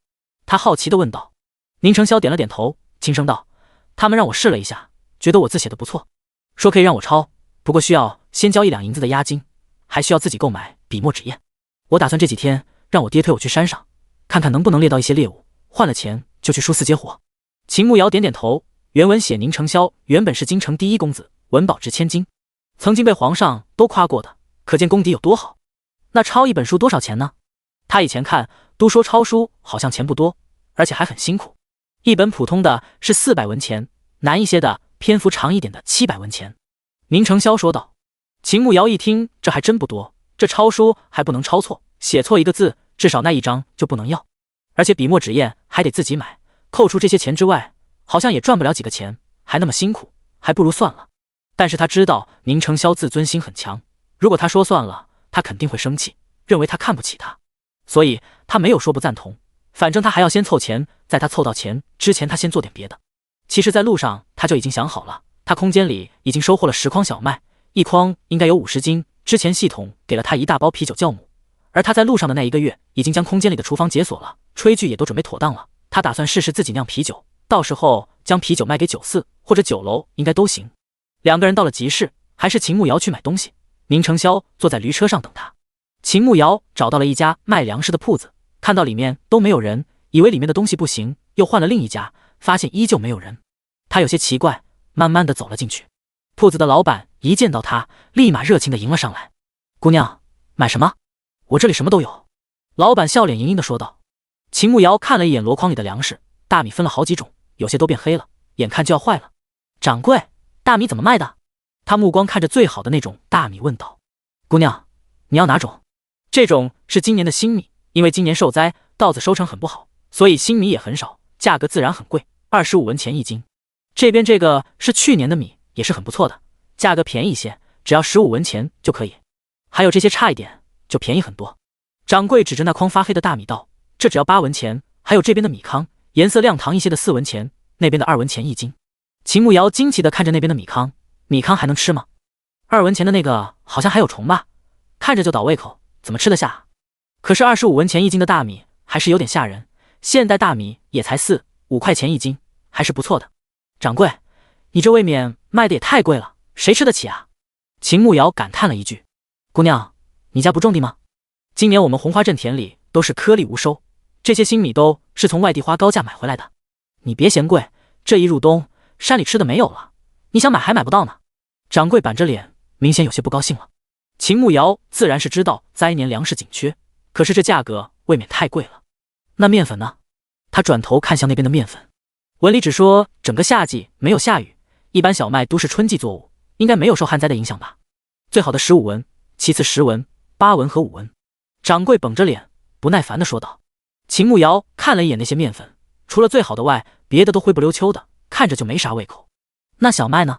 [SPEAKER 1] 他好奇地问道。宁承霄点了点头，轻声道：他们让我试了一下，觉得我字写的不错，说可以让我抄，不过需要先交1两银子的押金，还需要自己购买笔墨纸砚。我打算这几天让我爹推我去山上，看看能不能猎到一些猎物，换了钱就去书肆接活。秦慕瑶点点头，原文写宁承霄原本是京城第1公子，文保值千金，曾经被皇上都夸过的，可见功底有多好。那抄一本书多少钱呢？他以前看都说抄书好像钱不多，而且还很辛苦，一本普通的是400文钱，难一些的篇幅长一点的700文钱。宁承霄说道。秦慕瑶一听，这还真不多，这抄书还不能抄错，写错一个字至少那1张就不能要，而且笔墨纸砚还得自己买，扣除这些钱之外，好像也赚不了几个钱，还那么辛苦，还不如算了。但是他知道宁承霄自尊心很强，如果他说算了，他肯定会生气，认为他看不起他，所以他没有说不赞同，反正他还要先凑钱，在他凑到钱之前，他先做点别的。其实在路上他就已经想好了，他空间里已经收获了10筐小麦，1筐应该有50斤，之前系统给了他1大包啤酒酵母，而他在路上的那1个月已经将空间里的厨房解锁了，炊具也都准备妥当了，他打算试试自己酿啤酒，到时候将啤酒卖给酒肆或者酒楼应该都行。2个人到了集市，还是秦慕瑶去买东西，宁承霄坐在驴车上等他。秦慕瑶找到了一家卖粮食的铺子，看到里面都没有人，以为里面的东西不行，又换了另一家，发现依旧没有人。他有些奇怪，慢慢的走了进去。铺子的老板一见到他，立马热情的迎了上来。姑娘，买什么？我这里什么都有。老板笑脸盈盈的说道。秦慕瑶看了一眼箩筐里的粮食，大米分了好几种，有些都变黑了，眼看就要坏了。掌柜，大米怎么卖的？他目光看着最好的那种大米问道。姑娘，你要哪种？这种是今年的新米，因为今年受灾，稻子收成很不好，所以新米也很少，价格自然很贵，25文钱一斤。这边这个是去年的米，也是很不错的，价格便宜一些，只要15文钱就可以。还有这些差一点，就便宜很多。掌柜指着那筐发黑的大米道，这只要8文钱，还有这边的米糠，颜色亮堂一些的4文钱，那边的2文钱一斤。秦慕瑶惊奇地看着那边的米糠，米糠还能吃吗？2文钱的那个好像还有虫吧，看着就倒胃口，怎么吃得下？可是25文钱一斤的大米还是有点吓人，现代大米也才4、5块钱一斤，还是不错的。掌柜，你这未免卖的也太贵了，谁吃得起啊？秦慕瑶感叹了一句。姑娘，你家不种地吗？今年我们红花镇田里都是颗粒无收，这些新米都是从外地花高价买回来的。你别嫌贵，这一入冬，山里吃的没有了，你想买还买不到呢。掌柜板着脸，明显有些不高兴了。秦慕瑶自然是知道灾年粮食紧缺，可是这价格未免太贵了。那面粉呢？他转头看向那边的面粉。文里只说整个夏季没有下雨，一般小麦都是春季作物，应该没有受旱灾的影响吧？最好的15文，其次10文、8文和5文。掌柜绷着脸，不耐烦地说道。秦慕瑶看了一眼那些面粉，除了最好的外，别的都灰不溜秋的，看着就没啥胃口。那小麦呢？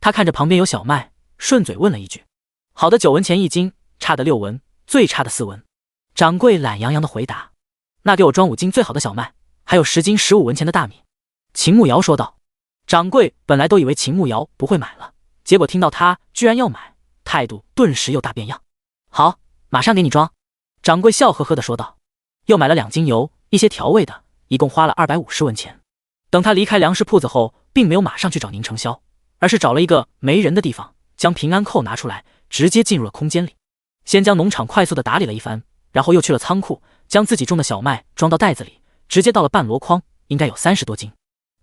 [SPEAKER 1] 他看着旁边有小麦，顺嘴问了一句。好的9文钱一斤，差的6文，最差的4文。掌柜懒洋洋地回答。那给我装5斤最好的小麦，还有10斤15文钱的大米。秦慕瑶说道。掌柜本来都以为秦慕瑶不会买了，结果听到他居然要买，态度顿时又大变样。好，马上给你装。掌柜笑呵呵地说道。又买了2斤油，一些调味的，一共花了250文钱。等他离开粮食铺子后，并没有马上去找宁承霄，而是找了一个没人的地方，将平安扣拿出来，直接进入了空间里。先将农场快速地打理了一番，然后又去了仓库，将自己种的小麦装到袋子里，直接到了半箩筐，应该有30多斤。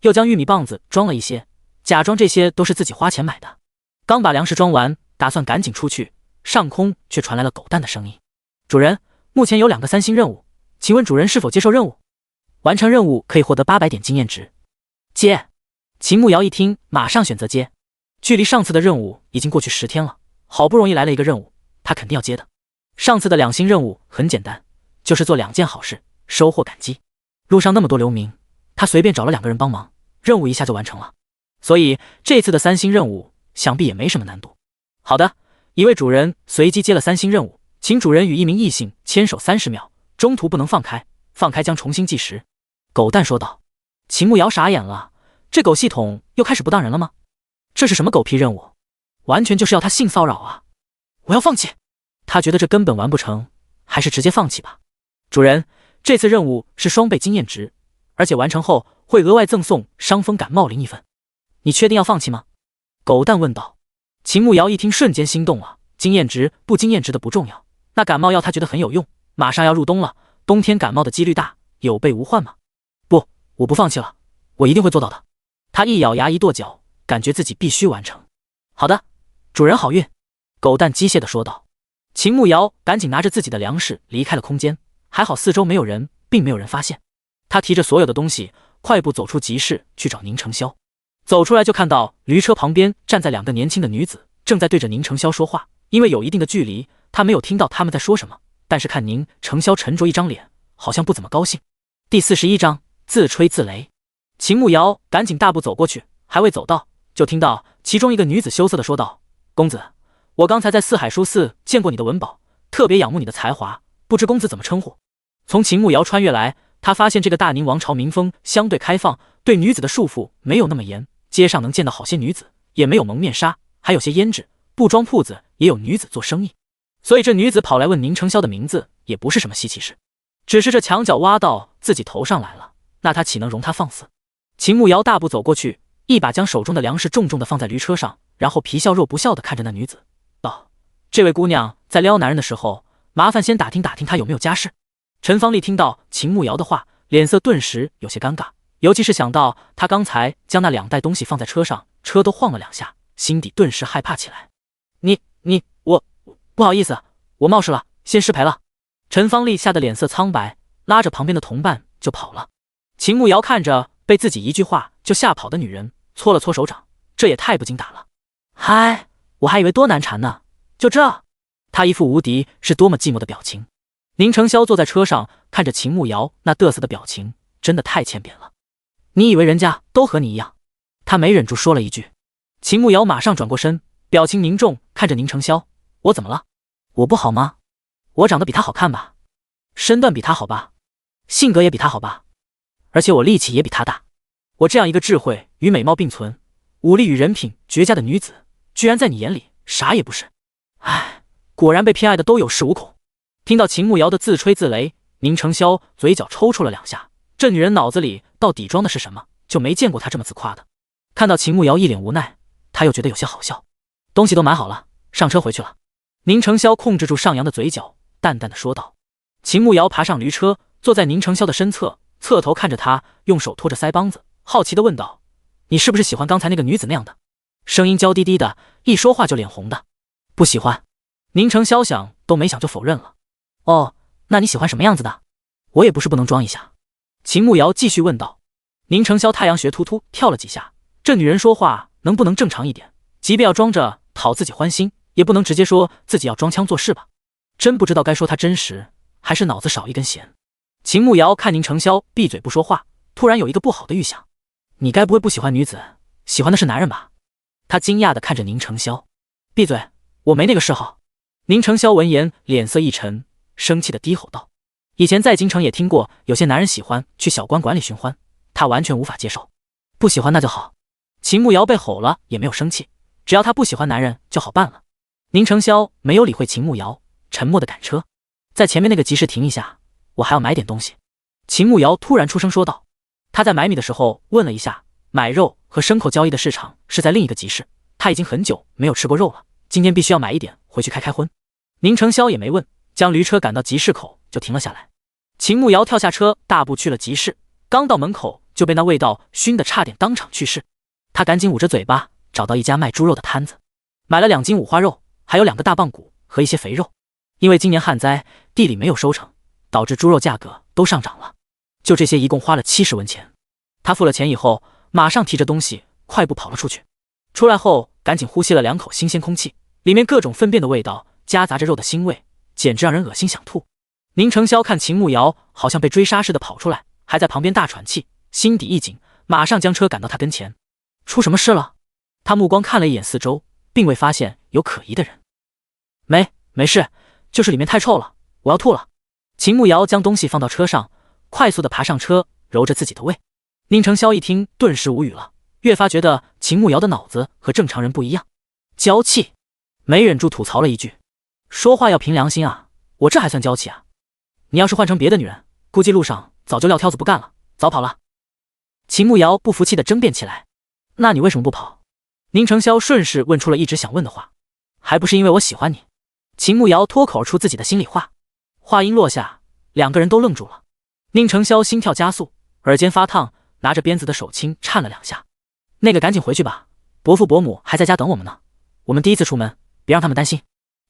[SPEAKER 1] 又将玉米棒子装了一些，假装这些都是自己花钱买的。刚把粮食装完，打算赶紧出去，上空却传来了狗蛋的声音。主人，目前有2个3星任务，请问主人是否接受任务？完成任务可以获得800点经验值。接。秦慕瑶一听，马上选择接。距离上次的任务已经过去10天了，好不容易来了一个任务，他肯定要接的。上次的2星任务很简单，就是做2件好事，收获感激。路上那么多流民，他随便找了2个人帮忙，任务一下就完成了。所以这次的3星任务想必也没什么难度。好的，一位主人随机接了3星任务，请主人与一名异性牵手30秒，中途不能放开，放开将重新计时。狗蛋说道。秦慕瑶傻眼了，这狗系统又开始不当人了吗？这是什么狗屁任务？完全就是要他性骚扰啊！我要放弃。他觉得这根本完不成，还是直接放弃吧。主人，这次任务是双倍经验值，而且完成后会额外赠送伤风感冒灵1份。你确定要放弃吗？狗蛋问道。秦慕瑶一听瞬间心动了，经验值不经验值的不重要，那感冒药他觉得很有用，马上要入冬了，冬天感冒的几率大，有备无患嘛。不，我不放弃了，我一定会做到的。他一咬牙一跺脚，感觉自己必须完成。好的，主人好运。狗蛋机械地说道。秦慕瑶赶紧拿着自己的粮食离开了空间，还好四周没有人，并没有人发现。他提着所有的东西，快步走出集市去找宁承霄。走出来就看到驴车旁边站在2个年轻的女子，正在对着宁承霄说话。因为有一定的距离，他没有听到他们在说什么，但是看宁承霄沉着一张脸，好像不怎么高兴。第41章自吹自擂。秦慕瑶赶紧大步走过去，还未走到，就听到其中一个女子羞涩地说道：公子，我刚才在四海书寺见过你的文宝，特别仰慕你的才华，不知公子怎么称呼？从秦慕瑶穿越来，他发现这个大宁王朝民风相对开放，对女子的束缚没有那么严，街上能见到好些女子，也没有蒙面纱，还有些胭脂，布庄铺子也有女子做生意，所以这女子跑来问宁承霄的名字也不是什么稀奇事。只是这墙角挖到自己头上来了，那他岂能容他放肆？秦慕瑶大步走过去，一把将手中的粮食重重地放在驴车上，然后皮笑肉不笑地看着那女子道：这位姑娘在撩男人的时候，麻烦先打听打听她有没有家室。陈方丽听到秦慕瑶的话，脸色顿时有些尴尬，尤其是想到他刚才将那2袋东西放在车上，车都晃了2下，心底顿时害怕起来。我不好意思，我冒失了，先失陪了。陈方丽吓得脸色苍白，拉着旁边的同伴就跑了。秦慕瑶看着被自己一句话就吓跑的女人，搓了搓手掌，这也太不经打了。嗨，我还以为多难缠呢，就这？他一副无敌是多么寂寞的表情。宁成霄坐在车上，看着秦慕瑶那嘚瑟的表情，真的太欠扁了。你以为人家都和你一样？他没忍住说了一句。秦慕瑶马上转过身，表情凝重，看着宁成霄：我怎么了？我不好吗？我长得比他好看吧？身段比他好吧？性格也比他好吧？而且我力气也比他大。我这样一个智慧与美貌并存，武力与人品绝佳的女子，居然在你眼里啥也不是。唉，果然被偏爱的都有恃无恐。听到秦慕瑶的自吹自擂，宁成霄嘴角抽搐了2下。这女人脑子里到底装的是什么？就没见过她这么自夸的。看到秦慕瑶一脸无奈，他又觉得有些好笑。东西都买好了，上车回去了。宁成霄控制住上扬的嘴角，淡淡的说道。秦慕瑶爬上驴车，坐在宁成霄的身侧，侧头看着他，用手托着腮帮子，好奇的问道：你是不是喜欢刚才那个女子那样的？声音娇滴滴的，一说话就脸红的。不喜欢。宁成霄想都没想就否认了。哦，那你喜欢什么样子的？我也不是不能装一下。秦慕瑶继续问道。宁成霄太阳穴突突跳了几下，这女人说话能不能正常一点？即便要装着讨自己欢心，也不能直接说自己要装腔作势吧？真不知道该说她真实，还是脑子少一根弦。秦慕瑶看宁成霄闭嘴不说话，突然有一个不好的预想。你该不会不喜欢女子，喜欢的是男人吧？他惊讶地看着宁成霄。闭嘴，我没那个嗜好。宁成霄闻言脸色一沉，生气地低吼道。以前在京城也听过有些男人喜欢去小官馆里寻欢，他完全无法接受。不喜欢那就好。秦慕瑶被吼了也没有生气，只要他不喜欢男人就好办了。宁成霄没有理会秦慕瑶，沉默地赶车。在前面那个集市停一下，我还要买点东西。秦慕瑶突然出声说道。他在买米的时候问了一下，买肉和牲口交易的市场是在另一个集市，他已经很久没有吃过肉了，今天必须要买一点回去开荤。宁成霄也没问，将驴车赶到集市口就停了下来。秦慕瑶跳下车，大步去了集市，刚到门口就被那味道熏得差点当场去世。他赶紧捂着嘴巴，找到一家卖猪肉的摊子，买了2斤五花肉，还有2个大棒骨和一些肥肉。因为今年旱灾，地里没有收成，导致猪肉价格都上涨了。就这些一共花了70文钱。他付了钱以后，马上提着东西快步跑了出去。出来后赶紧呼吸了2口新鲜空气，里面各种粪便的味道夹杂着肉的腥味，简直让人恶心想吐。宁成霄看秦慕瑶好像被追杀似的跑出来，还在旁边大喘气，心底一紧，马上将车赶到他跟前。出什么事了？他目光看了一眼四周，并未发现有可疑的人。没事，就是里面太臭了，我要吐了。秦慕瑶将东西放到车上，快速地爬上车，揉着自己的胃。宁成霄一听顿时无语了，越发觉得秦慕瑶的脑子和正常人不一样。娇气，没忍住吐槽了一句。说话要凭良心啊，我这还算娇气啊？你要是换成别的女人，估计路上早就撂挑子不干了，早跑了。秦慕瑶不服气地争辩起来。那你为什么不跑？宁成霄顺势问出了一直想问的话。还不是因为我喜欢你。秦慕瑶脱口而出自己的心里话。话音落下，2个人都愣住了。宁成霄心跳加速，耳尖发烫，拿着鞭子的手轻颤了2下。那个赶紧回去吧，伯父伯母还在家等我们呢，我们第一次出门，别让他们担心。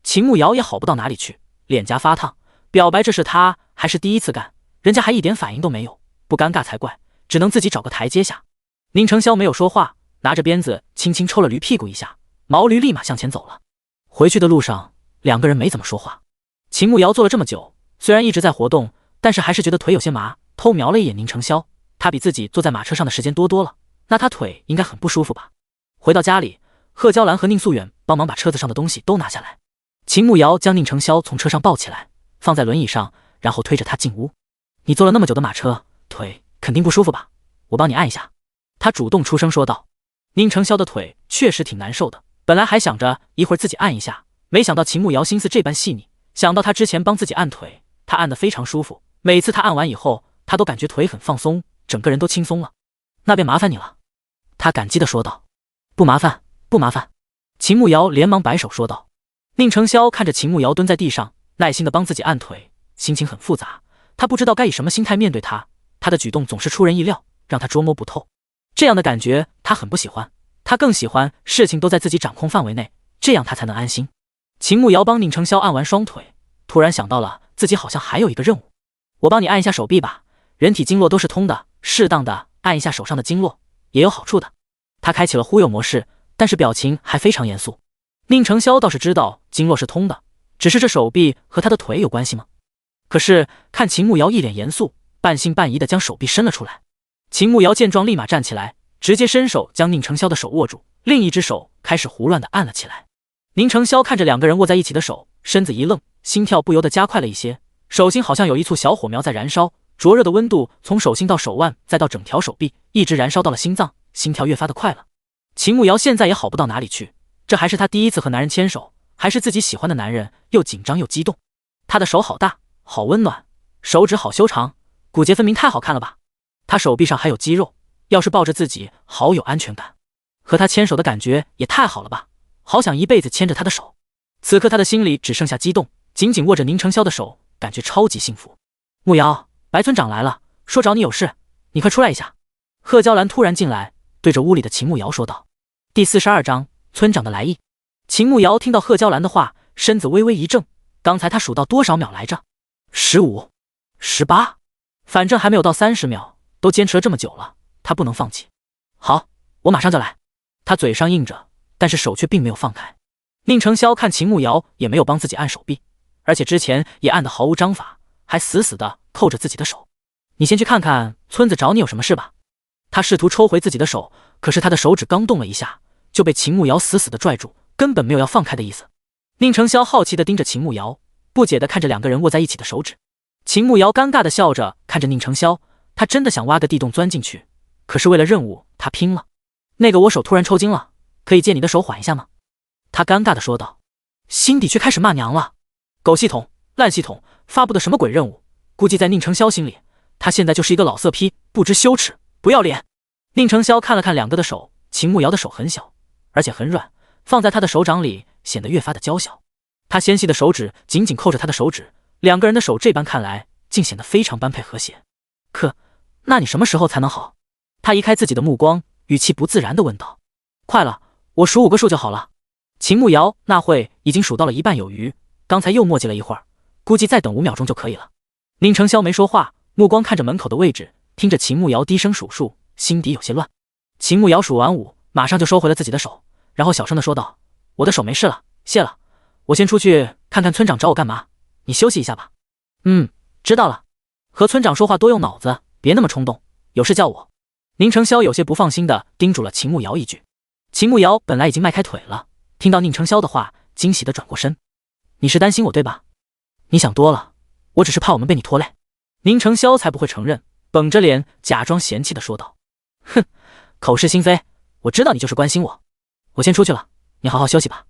[SPEAKER 1] 秦慕瑶也好不到哪里去，脸颊发烫，表白这是他还是第一次干，人家还一点反应都没有，不尴尬才怪，只能自己找个台阶下。宁成霄没有说话，拿着鞭子轻轻抽了驴屁股一下，毛驴立马向前走了。回去的路上，2个人没怎么说话。秦慕瑶坐了这么久，虽然一直在活动，但是还是觉得腿有些麻，偷瞄了一眼宁成霄，他比自己坐在马车上的时间多了，那他腿应该很不舒服吧。回到家里，贺娇兰和宁素远帮忙把车子上的东西都拿下来。秦慕瑶将宁成霄从车上抱起来，放在轮椅上，然后推着他进屋。你坐了那么久的马车，腿肯定不舒服吧？我帮你按一下。他主动出声说道。宁成霄的腿确实挺难受的，本来还想着一会儿自己按一下，没想到秦慕瑶心思这般细腻，想到他之前帮自己按腿，他按得非常舒服，每次他按完以后，他都感觉腿很放松，整个人都轻松了。那便麻烦你了。他感激地说道。不麻烦，不麻烦。秦慕瑶连忙摆手说道。宁成霄看着秦慕瑶蹲在地上，耐心地帮自己按腿，心情很复杂，他不知道该以什么心态面对他，他的举动总是出人意料，让他捉摸不透。这样的感觉他很不喜欢，他更喜欢事情都在自己掌控范围内，这样他才能安心。秦慕瑶帮宁成霄按完双腿，突然想到了自己好像还有一个任务。我帮你按一下手臂吧，人体经络都是通的，适当的按一下手上的经络也有好处的。他开启了忽悠模式，但是表情还非常严肃。宁成霄倒是知道经络是通的，只是这手臂和他的腿有关系吗？可是看秦慕瑶一脸严肃，半信半疑地将手臂伸了出来。秦慕瑶见状立马站起来，直接伸手将宁成霄的手握住，另一只手开始胡乱地按了起来。宁成霄看着两个人握在一起的手，身子一愣，心跳不由得加快了一些，手心好像有一簇小火苗在燃烧，灼热的温度从手心到手腕再到整条手臂，一直燃烧到了心脏，心跳越发的快了。秦慕瑶现在也好不到哪里去，这还是她第一次和男人牵手，还是自己喜欢的男人，又紧张又激动。她的手好大，好温暖，手指好修长，骨节分明，太好看了吧。她手臂上还有肌肉，要是抱着自己好有安全感。和他牵手的感觉也太好了吧，好想一辈子牵着他的手。此刻他的心里只剩下激动，紧紧握着宁成霄的手，感觉超级幸福。慕瑶，白村长来了，说找你有事，你快出来一下。贺娇兰突然进来，对着屋里的秦慕瑶说道。第42章村长的来意。秦慕瑶听到贺娇兰的话，身子微微一怔，刚才他数到多少秒来着？15、18，反正还没有到30秒，都坚持了这么久了，他不能放弃。好，我马上就来。他嘴上应着，但是手却并没有放开。宁成霄看秦慕瑶也没有帮自己按手臂，而且之前也按得毫无章法，还死死地扣着自己的手。你先去看看村子找你有什么事吧。他试图抽回自己的手，可是他的手指刚动了一下，就被秦慕瑶死死地拽住，根本没有要放开的意思。宁成霄好奇地盯着秦慕瑶，不解地看着两个人握在一起的手指。秦慕瑶尴尬地笑着看着宁成霄，他真的想挖个地洞钻进去，可是为了任务，他拼了。那个我手突然抽筋了，可以借你的手缓一下吗？他尴尬地说道，心底却开始骂娘了。狗系统，烂系统，发布的什么鬼任务？估计在宁成霄心里，他现在就是一个老色批，不知羞耻，不要脸。宁成霄看了看两个的手，秦慕瑶的手很小，而且很软，放在他的手掌里显得越发的娇小。他纤细的手指紧紧扣着他的手指，两个人的手这般看来，竟显得非常般配和谐。那你什么时候才能好？他移开自己的目光，语气不自然地问道。快了，我数5个数就好了。秦慕瑶那会已经数到了一半有余，刚才又磨叽了一会儿，估计再等5秒钟就可以了。宁成霄没说话，目光看着门口的位置，听着秦慕瑶低声数数，心底有些乱。秦慕瑶数完5，马上就收回了自己的手，然后小声地说道，我的手没事了，谢了，我先出去看看村长找我干嘛，你休息一下吧。知道了，和村长说话多用脑子，别那么冲动，有事叫我。宁成霄有些不放心地叮嘱了秦慕瑶一句。秦慕瑶本来已经迈开腿了，听到宁成霄的话，惊喜地转过身。你是担心我对吧？你想多了，我只是怕我们被你拖累。宁成霄才不会承认，绷着脸假装嫌弃地说道。哼，口是心非，我知道你就是关心我。我先出去了，你好好休息吧。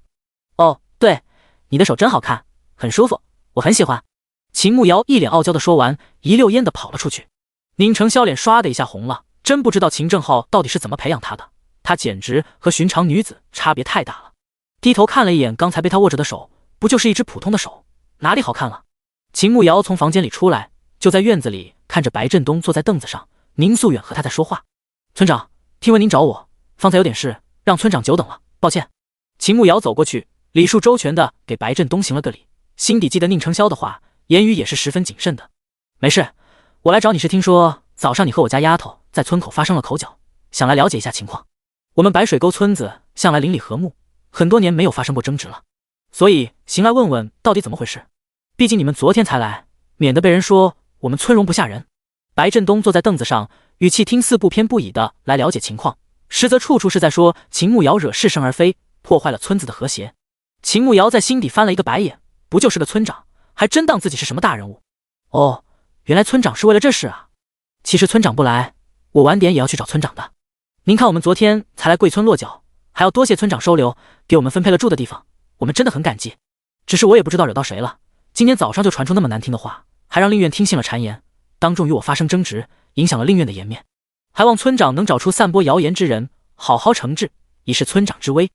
[SPEAKER 1] 哦，对，你的手真好看，很舒服，我很喜欢。秦慕瑶一脸傲娇地说完，一溜烟地跑了出去。宁成霄脸唰的一下红了，真不知道秦正浩到底是怎么培养他的，他简直和寻常女子差别太大了。低头看了一眼刚才被他握着的手，不就是一只普通的手，哪里好看了？秦慕瑶从房间里出来，就在院子里看着白振东坐在凳子上，宁素远和他在说话。村长，听闻您找我，方才有点事，让村长久等了，抱歉。秦慕瑶走过去，礼数周全的给白振东行了个礼，心底记得宁成霄的话，言语也是十分谨慎的。没事，我来找你是听说早上你和我家丫头在村口发生了口角，想来了解一下情况。我们白水沟村子向来邻里和睦，很多年没有发生过争执了，所以行来问问到底怎么回事。毕竟你们昨天才来，免得被人说我们村容不下人。白振东坐在凳子上，语气听似不偏不倚的来了解情况，实则处处是在说秦慕瑶惹是生而非，破坏了村子的和谐。秦慕瑶在心底翻了一个白眼，不就是个村长，还真当自己是什么大人物？哦，原来村长是为了这事啊。其实村长不来，我晚点也要去找村长的。您看我们昨天才来贵村落脚，还要多谢村长收留，给我们分配了住的地方，我们真的很感激。只是我也不知道惹到谁了，今天早上就传出那么难听的话，还让令院听信了谗言，当众与我发生争执，影响了令院的颜面。还望村长能找出散播谣言之人，好好惩治，以示村长之威。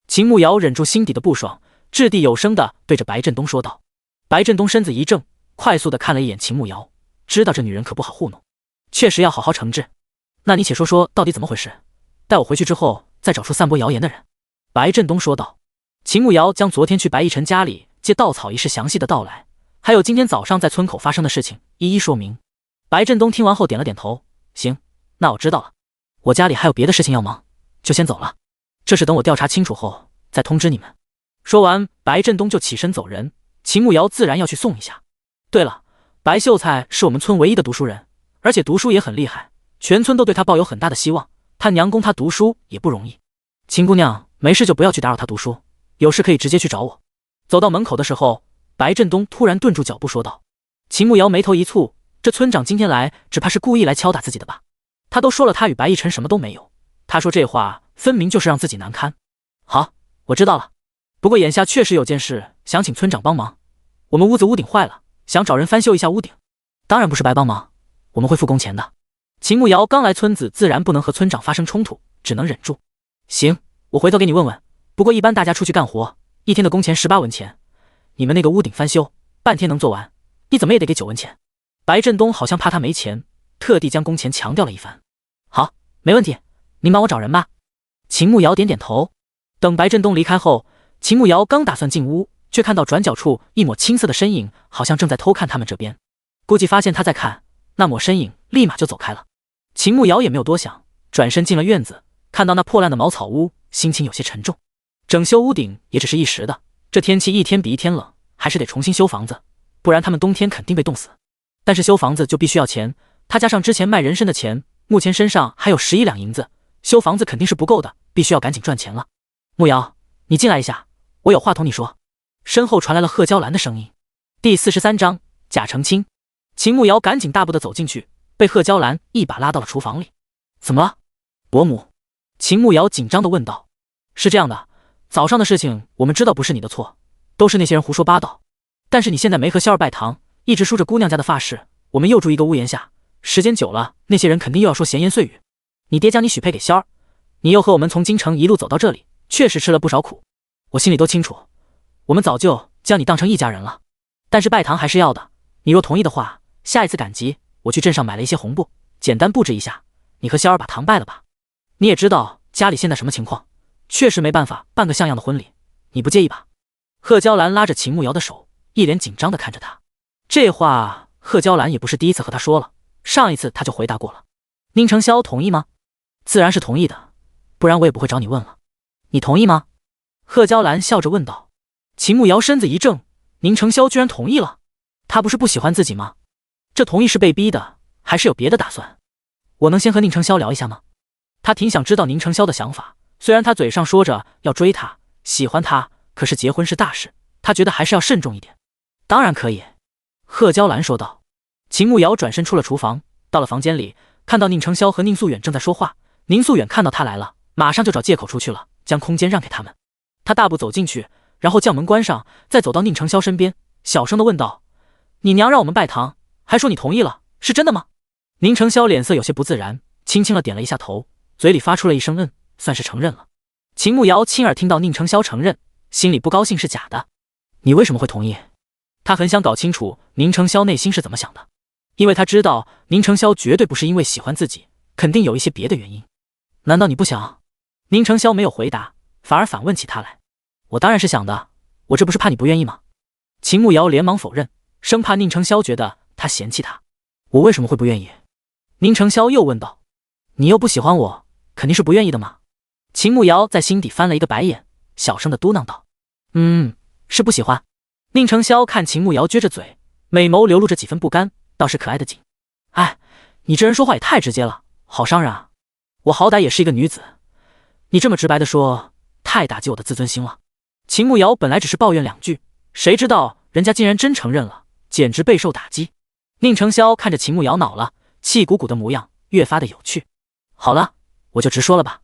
[SPEAKER 1] 秦慕瑶忍住心底的不爽，掷地有声地对着白振东说道。白振东身子一怔，快速地看了一眼秦慕瑶，知道这女人可不好糊弄，确实要好好惩治。那你且说说到底怎么回事，待我回去之后再找出散播谣言的人。白振东说道。秦慕瑶将昨天去白逸晨家里借稻草一事详细的道来，还有今天早上在村口发生的事情一一说明。白振东听完后点了点头，行，那我知道了，我家里还有别的事情要忙，就先走了。这事等我调查清楚后再通知你们。说完，白振东就起身走人。秦慕瑶自然要去送一下。对了，白秀才是我们村唯一的读书人，而且读书也很厉害，全村都对他抱有很大的希望。他娘供他读书也不容易。秦姑娘，没事就不要去打扰他读书，有事可以直接去找我。走到门口的时候，白振东突然顿住脚步说道。秦慕瑶眉头一蹙，这村长今天来只怕是故意来敲打自己的吧？他都说了他与白逸晨什么都没有，他说这话分明就是让自己难堪。好，我知道了，不过眼下确实有件事想请村长帮忙。我们屋子屋顶坏了，想找人翻修一下屋顶。当然不是白帮忙，我们会付工钱的。秦慕瑶刚来村子，自然不能和村长发生冲突，只能忍住。行，我回头给你问问，不过一般大家出去干活，1天的工钱18文钱，你们那个屋顶翻修半天能做完，你怎么也得给9文钱。白振东好像怕他没钱，特地将工钱强调了一番。好，没问题，您帮我找人吧。秦慕瑶点点头。等白振东离开后，秦慕瑶刚打算进屋，却看到转角处一抹青色的身影，好像正在偷看他们这边。估计发现他在看，那抹身影立马就走开了。秦慕瑶也没有多想，转身进了院子，看到那破烂的茅草屋，心情有些沉重。整修屋顶也只是一时的，这天气一天比一天冷，还是得重新修房子，不然他们冬天肯定被冻死。但是修房子就必须要钱，他加上之前卖人参的钱，目前身上还有11两银子，修房子肯定是不够的，必须要赶紧赚钱了。慕瑶，你进来一下，我有话同你说。身后传来了贺娇兰的声音。第43章假成亲。秦慕瑶赶紧大步的走进去，被贺娇兰一把拉到了厨房里。怎么了，伯母？秦慕瑶紧张的问道。是这样的，早上的事情我们知道不是你的错，都是那些人胡说八道。但是你现在没和萧儿拜堂，一直梳着姑娘家的发饰，我们又住一个屋檐下，时间久了，那些人肯定又要说闲言碎语。你爹将你许配给萧儿，你又和我们从京城一路走到这里，确实吃了不少苦，我心里都清楚。我们早就将你当成一家人了，但是拜堂还是要的。你若同意的话，下一次赶集，我去镇上买了一些红布，简单布置一下，你和萧儿把堂拜了吧。你也知道家里现在什么情况，确实没办法办个像样的婚礼，你不介意吧？贺娇兰拉着秦慕瑶的手，一脸紧张地看着他。这话贺娇兰也不是第一次和他说了，上一次他就回答过了。宁承霄同意吗？自然是同意的，不然我也不会找你问了。你同意吗？贺娇兰笑着问道。秦慕瑶身子一怔，宁承霄居然同意了？他不是不喜欢自己吗？这同意是被逼的，还是有别的打算？我能先和宁承霄聊一下吗？他挺想知道宁承霄的想法，虽然他嘴上说着要追他，喜欢他，可是结婚是大事，他觉得还是要慎重一点。当然可以，贺娇兰说道。秦慕瑶转身出了厨房，到了房间里，看到宁承霄和宁素远正在说话。宁素远看到他来了，马上就找借口出去了，将空间让给他们。他大步走进去，然后将门关上，再走到宁承霄身边，小声地问道：你娘让我们拜堂，还说你同意了，是真的吗？宁承霄脸色有些不自然，轻轻地点了一下头，嘴里发出了一声算是承认了。秦慕瑶亲耳听到宁承霄承认，心里不高兴是假的。你为什么会同意？他很想搞清楚宁承霄内心是怎么想的，因为他知道宁承霄绝对不是因为喜欢自己，肯定有一些别的原因。难道你不想？宁承霄没有回答，反而反问起他来。我当然是想的，我这不是怕你不愿意吗？秦慕瑶连忙否认，生怕宁承霄觉得他嫌弃他。我为什么会不愿意？宁承霄又问道。你又不喜欢我，肯定是不愿意的嘛。秦慕瑶在心底翻了一个白眼，小声的嘟囔道：是不喜欢。宁承霄看秦慕瑶撅着嘴，美眸流露着几分不甘，倒是可爱的紧。哎，你这人说话也太直接了，好伤人啊。我好歹也是一个女子，你这么直白的说，太打击我的自尊心了。秦慕瑶本来只是抱怨2句，谁知道人家竟然真承认了，简直备受打击。宁承霄看着秦慕瑶恼了，气鼓鼓的模样越发的有趣。好了，我就直说了吧，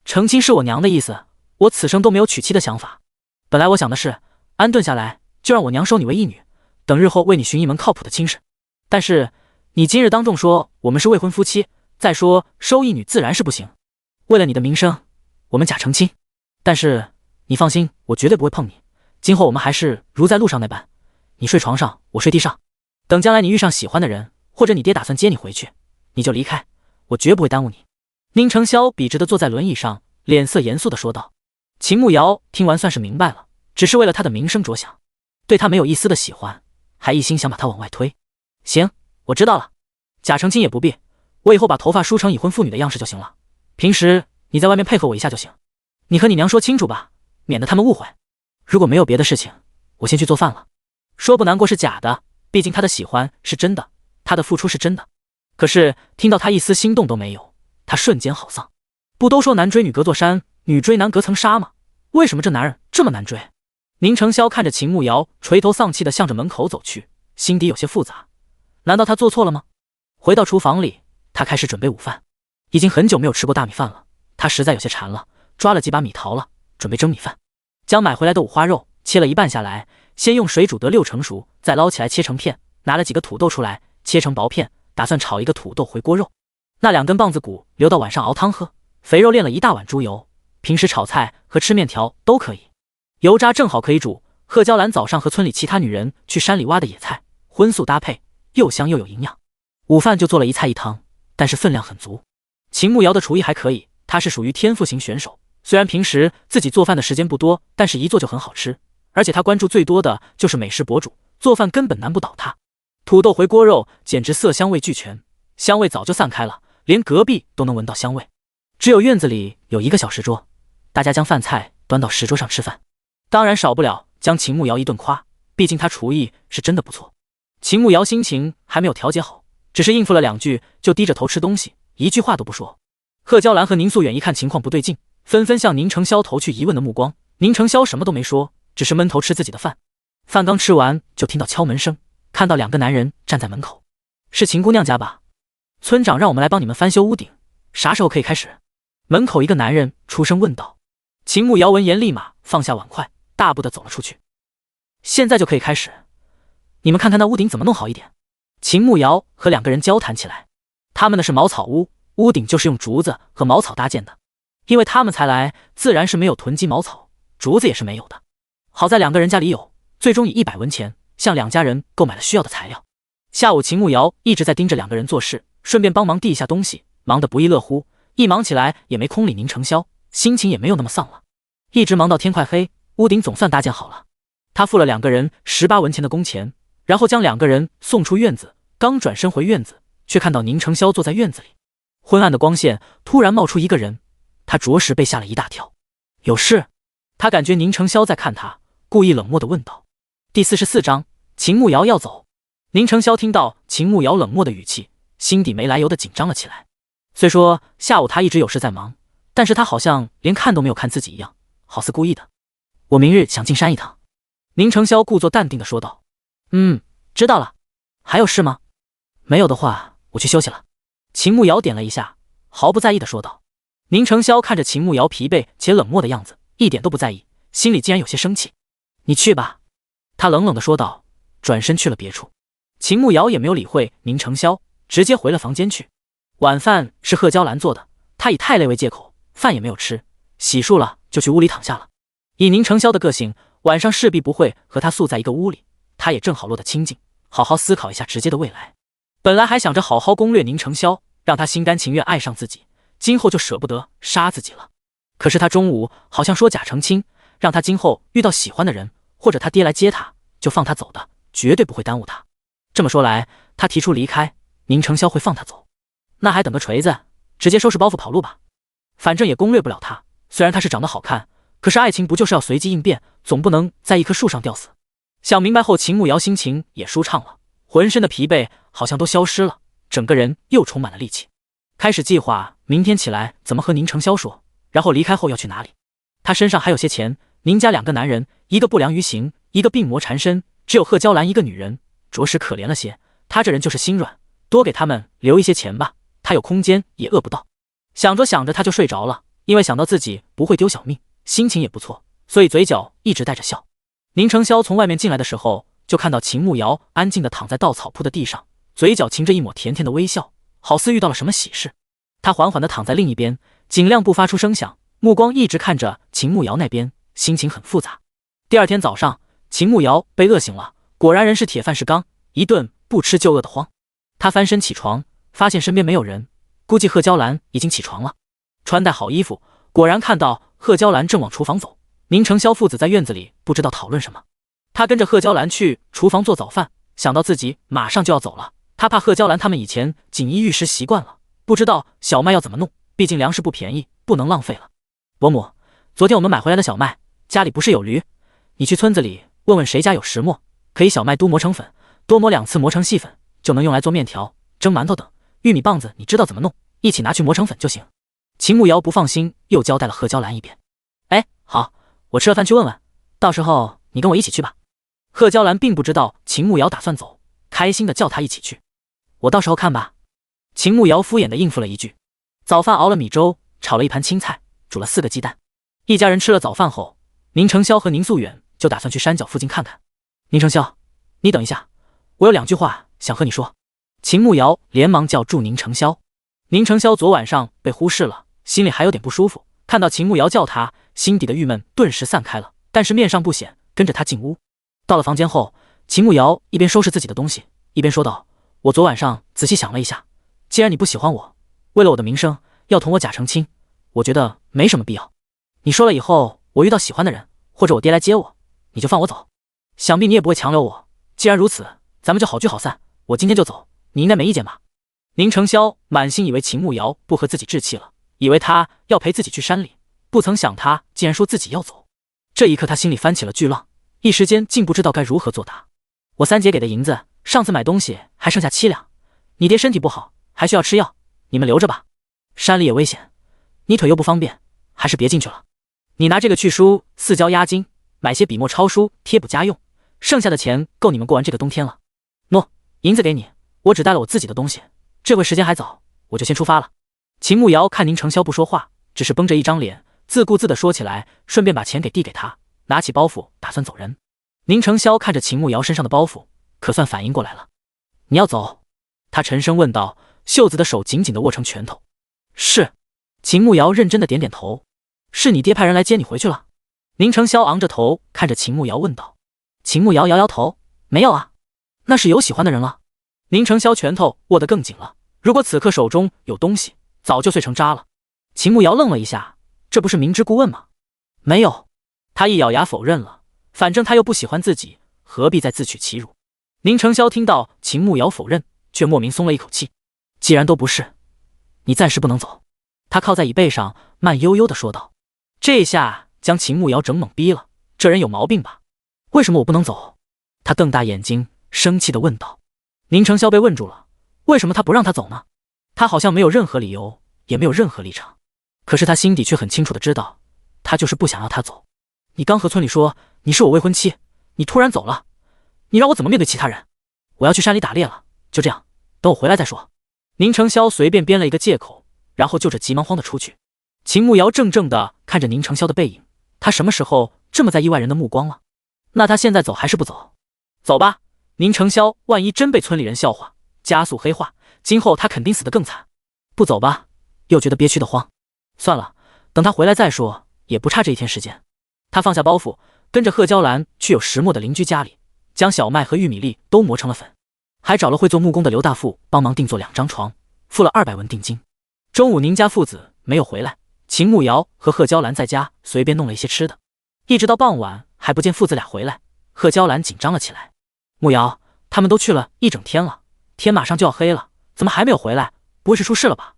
[SPEAKER 1] 成亲是我娘的意思，我此生都没有娶妻的想法。本来我想的是安顿下来，就让我娘收你为义女，等日后为你寻一门靠谱的亲事。但是你今日当众说我们是未婚夫妻，再说收义女自然是不行。为了你的名声，我们假成亲。但是你放心，我绝对不会碰你，今后我们还是如在路上那般，你睡床上，我睡地上。等将来你遇上喜欢的人，或者你爹打算接你回去，你就离开，我绝不会耽误你。宁承霄笔直地坐在轮椅上，脸色严肃地说道。秦慕瑶听完算是明白了，只是为了他的名声着想，对他没有一丝的喜欢，还一心想把他往外推。行，我知道了，假成亲也不必，我以后把头发梳成已婚妇女的样式就行了，平时你在外面配合我一下就行。你和你娘说清楚吧，免得他们误会。如果没有别的事情，我先去做饭了。说不难过是假的，毕竟他的喜欢是真的，他的付出是真的。可是听到他一丝心动都没有，他瞬间好丧。不都说男追女隔座山，女追男隔层纱吗？为什么这男人这么难追？宁承霄看着秦慕瑶垂头丧气地向着门口走去，心底有些复杂。难道他做错了吗？回到厨房里，他开始准备午饭。已经很久没有吃过大米饭了，他实在有些馋了，抓了几把米淘了，准备蒸米饭。将买回来的五花肉切了一半下来，先用水煮得6成熟，再捞起来切成片，拿了几个土豆出来切成薄片，打算炒一个土豆回锅肉。那2根棒子骨留到晚上熬汤喝，肥肉炼了1大碗猪油，平时炒菜和吃面条都可以，油渣正好可以煮。贺娇兰早上和村里其他女人去山里挖的野菜，荤素搭配，又香又有营养。午饭就做了1菜1汤，但是分量很足。秦慕瑶的厨艺还可以，她是属于天赋型选手，虽然平时自己做饭的时间不多，但是一做就很好吃，而且她关注最多的就是美食博主，做饭根本难不倒她。土豆回锅肉简直色香味俱全，香味早就散开了，连隔壁都能闻到香味。只有院子里有一个小石桌，大家将饭菜端到石桌上吃饭，当然少不了将秦慕瑶一顿夸，毕竟她厨艺是真的不错。秦慕瑶心情还没有调节好，只是应付了2句就低着头吃东西，一句话都不说。贺娇兰和宁素远一看情况不对劲，纷纷向宁承霄投去疑问的目光。宁承霄什么都没说，只是闷头吃自己的饭。饭刚吃完，就听到敲门声，看到2个男人站在门口。是秦姑娘家吧？村长让我们来帮你们翻修屋顶，啥时候可以开始？门口一个男人出声问道。秦慕瑶闻言立马放下碗筷，大步的走了出去。现在就可以开始，你们看看那屋顶怎么弄好一点。秦慕瑶和2个人交谈起来，他们的是茅草屋，屋顶就是用竹子和茅草搭建的。因为他们才来，自然是没有囤积茅草，竹子也是没有的。好在2个人家里有，最终以100文钱向2家人购买了需要的材料。下午秦慕瑶一直在盯着2个人做事，顺便帮忙递一下东西，忙得不亦乐乎。一忙起来也没空理宁承霄，心情也没有那么丧了。一直忙到天快黑，屋顶总算搭建好了。他付了2个人18文钱的工钱，然后将2个人送出院子。刚转身回院子，却看到宁承霄坐在院子里。昏暗的光线突然冒出一个人，他着实被吓了一大跳。有事？他感觉宁承霄在看他，故意冷漠地问道。第44章，秦慕瑶要走。宁承霄听到秦慕瑶冷漠的语气，心底没来由地紧张了起来。虽说下午他一直有事在忙，但是他好像连看都没有看自己一样，好似故意的。我明日想进山一趟。宁承霄故作淡定地说道。知道了。还有事吗？没有的话，我去休息了。秦慕瑶点了一下，毫不在意地说道。宁承霄看着秦慕瑶疲惫且冷漠的样子，一点都不在意，心里竟然有些生气。你去吧。他冷冷地说道，转身去了别处。秦慕瑶也没有理会宁承霄，直接回了房间去。晚饭是贺娇兰做的，她以太累为借口，饭也没有吃，洗漱了就去屋里躺下了。以宁承霄的个性，晚上势必不会和他宿在一个屋里，他也正好落得清静，好好思考一下直接的未来。本来还想着好好攻略宁承霄，让他心甘情愿爱上自己，今后就舍不得杀自己了。可是他中午好像说假成亲，让他今后遇到喜欢的人，或者他爹来接他，就放他走的，绝对不会耽误他。这么说来，他提出离开，宁承霄会放他走？那还等个锤子，直接收拾包袱跑路吧。反正也攻略不了他，虽然他是长得好看，可是爱情不就是要随机应变，总不能在一棵树上吊死。想明白后，秦慕瑶心情也舒畅了，浑身的疲惫好像都消失了，整个人又充满了力气。开始计划明天起来怎么和宁承霄说，然后离开后要去哪里。他身上还有些钱，宁家2个男人，一个不良于行，一个病魔缠身，只有贺娇兰一个女人，着实可怜了些。他这人就是心软，多给他们留一些钱吧，他有空间也饿不到。想着想着他就睡着了，因为想到自己不会丢小命，心情也不错，所以嘴角一直带着笑。宁承霄从外面进来的时候，就看到秦慕瑶安静地躺在稻草铺的地上，嘴角噙着一抹甜甜的微笑，好似遇到了什么喜事。他缓缓地躺在另一边，尽量不发出声响，目光一直看着秦慕瑶那边，心情很复杂。第2天早上，秦慕瑶被饿醒了，果然人是铁饭是钢，一顿不吃就饿得慌。他翻身起床，发现身边没有人，估计贺娇兰已经起床了。穿戴好衣服，果然看到贺娇兰正往厨房走。宁承霄父子在院子里不知道讨论什么，他跟着贺娇兰去厨房做早饭，想到自己马上就要走了，他怕贺娇兰他们以前锦衣玉食习惯了，不知道小麦要怎么弄，毕竟粮食不便宜，不能浪费了。伯母，昨天我们买回来的小麦，家里不是有驴？你去村子里问问谁家有石磨，可以小麦都磨成粉，多磨2次磨成细粉，就能用来做面条、蒸馒头等。玉米棒子你知道怎么弄，一起拿去磨成粉就行。秦慕瑶不放心，又交代了贺娇兰一遍。哎，好，我吃了饭去问问，到时候你跟我一起去吧。贺娇兰并不知道秦慕瑶打算走，开心的叫他一起去。我到时候看吧。秦慕瑶敷衍的应付了一句。早饭熬了米粥，炒了一盘青菜，煮了4个鸡蛋。一家人吃了早饭后，宁承霄和宁素远就打算去山脚附近看看。宁承霄，你等一下，我有2句话想和你说。秦慕瑶连忙叫住宁承霄。宁承霄昨晚上被忽视了，心里还有点不舒服，看到秦慕瑶叫他，心底的郁闷顿时散开了，但是面上不显，跟着他进屋。到了房间后，秦慕瑶一边收拾自己的东西，一边说道：我昨晚上仔细想了一下，既然你不喜欢我，为了我的名声要同我假成亲，我觉得没什么必要。你说了以后我遇到喜欢的人，或者我爹来接我，你就放我走，想必你也不会强留我。既然如此，咱们就好聚好散，我今天就走，你应该没意见吧？宁承霄满心以为秦慕瑶不和自己置气了，以为他要陪自己去山里，不曾想他竟然说自己要走。这一刻他心里翻起了巨浪，一时间竟不知道该如何作答。我3姐给的银子，上次买东西还剩下7两，你爹身体不好，还需要吃药，你们留着吧。山里也危险，你腿又不方便，还是别进去了。你拿这个去输4交押金，买些笔墨抄书贴补家用，剩下的钱够你们过完这个冬天了。喏，银子给你，我只带了我自己的东西，这回时间还早，我就先出发了。秦慕瑶看宁承霄不说话，只是绷着一张脸，自顾自地说起来，顺便把钱给递给他，拿起包袱打算走人。宁承霄看着秦慕瑶身上的包袱，可算反应过来了。你要走？他沉声问道，袖子的手紧紧地握成拳头。是。秦慕瑶认真的点点头。是你爹派人来接你回去了？宁承霄昂着头看着秦慕瑶问道。秦慕瑶摇摇头，没有啊，那是有喜欢的人了。宁承霄拳头握得更紧了，如果此刻手中有东西，早就碎成渣了。秦慕瑶愣了一下，这不是明知故问吗？没有。他一咬牙否认了，反正他又不喜欢自己，何必再自取其辱。宁承霄听到秦慕瑶否认，却莫名松了一口气。既然都不是，你暂时不能走。他靠在椅背上慢悠悠地说道。这下将秦慕瑶整懵逼了，这人有毛病吧？为什么我不能走？他瞪大眼睛生气地问道。宁承霄被问住了，为什么他不让他走呢？他好像没有任何理由，也没有任何立场，可是他心底却很清楚地知道，他就是不想要他走。你刚和村里说你是我未婚妻，你突然走了，你让我怎么面对其他人？我要去山里打猎了，就这样，等我回来再说。宁承霄随便编了一个借口，然后就着急忙慌地出去。秦慕瑶怔怔地看着宁承霄的背影，他什么时候这么在意外人的目光了？那他现在走还是不走？走吧，宁承霄万一真被村里人笑话，加速黑化，今后他肯定死得更惨。不走吧，又觉得憋屈得慌。算了，等他回来再说，也不差这1天时间。他放下包袱，跟着贺娇兰去有石磨的邻居家里，将小麦和玉米粒都磨成了粉，还找了会做木工的刘大富帮忙定做2张床，付了200文定金。中午宁家父子没有回来，秦慕瑶和贺娇兰在家随便弄了一些吃的，一直到傍晚还不见父子俩回来，贺娇兰紧张了起来。慕瑶，他们都去了1整天了，天马上就要黑了，怎么还没有回来？不会是出事了吧？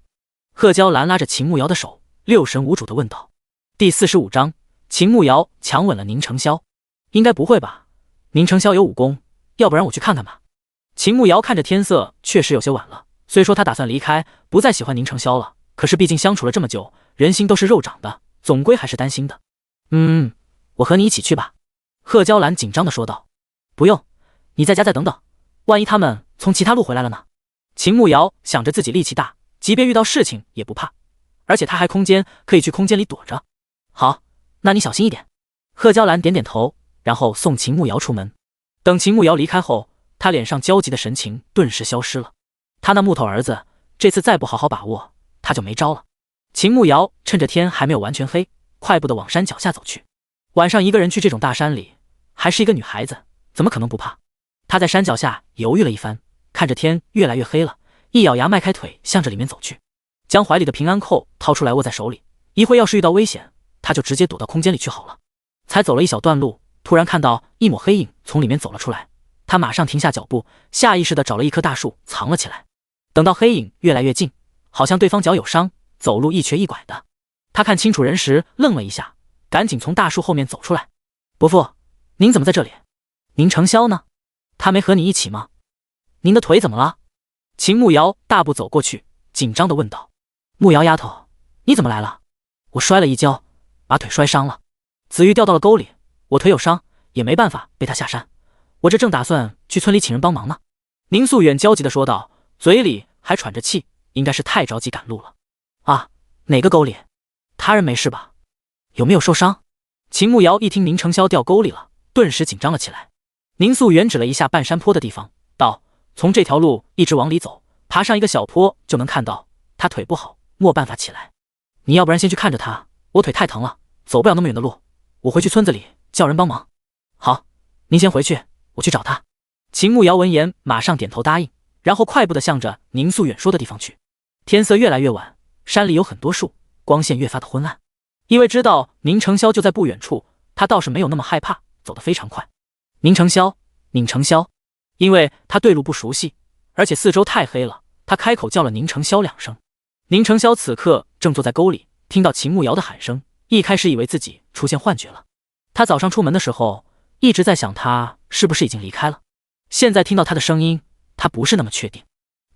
[SPEAKER 1] 贺娇兰拉着秦慕瑶的手，六神无主地问道。第45章，秦慕瑶强吻了宁承霄。应该不会吧？宁承霄有武功，要不然我去看看吧。秦慕瑶看着天色确实有些晚了，虽说他打算离开，不再喜欢宁承霄了，可是毕竟相处了这么久，人心都是肉长的，总归还是担心的。我和你一起去吧。贺娇兰紧张地说道。不用，你在家再等等，万一他们从其他路回来了呢？秦慕瑶想着自己力气大，即便遇到事情也不怕，而且他还空间可以去空间里躲着。好，那你小心一点。贺娇兰点点头，然后送秦慕瑶出门。等秦慕瑶离开后，他脸上焦急的神情顿时消失了。他那木头儿子这次再不好好把握，他就没招了。秦慕瑶趁着天还没有完全黑，快步的往山脚下走去。晚上一个人去这种大山里，还是一个女孩子，怎么可能不怕？他在山脚下犹豫了一番，看着天越来越黑了，一咬牙迈开腿向着里面走去，将怀里的平安扣掏出来握在手里，一会要是遇到危险，他就直接躲到空间里去好了。才走了一小段路，突然看到一抹黑影从里面走了出来，他马上停下脚步，下意识地找了一棵大树藏了起来。等到黑影越来越近，好像对方脚有伤，走路一瘸一拐的。他看清楚人时愣了一下，赶紧从大树后面走出来。伯父，您怎么在这里？宁承霄呢？他没和你一起吗？您的腿怎么了？秦慕瑶大步走过去，紧张地问道。慕瑶丫头，你怎么来了？我摔了一跤，把腿摔伤了。子玉掉到了沟里，我腿有伤，也没办法背他下山。我这正打算去村里请人帮忙呢。宁素远焦急地说道，嘴里还喘着气，应该是太着急赶路了。啊，哪个沟里？他人没事吧？有没有受伤？秦慕瑶一听宁承霄掉沟里了，顿时紧张了起来。宁素远指了一下半山坡的地方，道：从这条路一直往里走，爬上一个小坡就能看到。他腿不好，没办法起来。你要不然先去看着他，我腿太疼了，走不了那么远的路。我回去村子里叫人帮忙。好，您先回去，我去找他。秦慕瑶闻言马上点头答应，然后快步地向着宁素远说的地方去。天色越来越晚，山里有很多树，光线越发的昏暗。因为知道宁承霄就在不远处，他倒是没有那么害怕，走得非常快。宁承霄，宁承霄，因为他对路不熟悉，而且四周太黑了，他开口叫了宁承霄2声。宁承霄此刻正坐在沟里，听到秦慕瑶的喊声，一开始以为自己出现幻觉了。他早上出门的时候一直在想他是不是已经离开了，现在听到他的声音，他不是那么确定。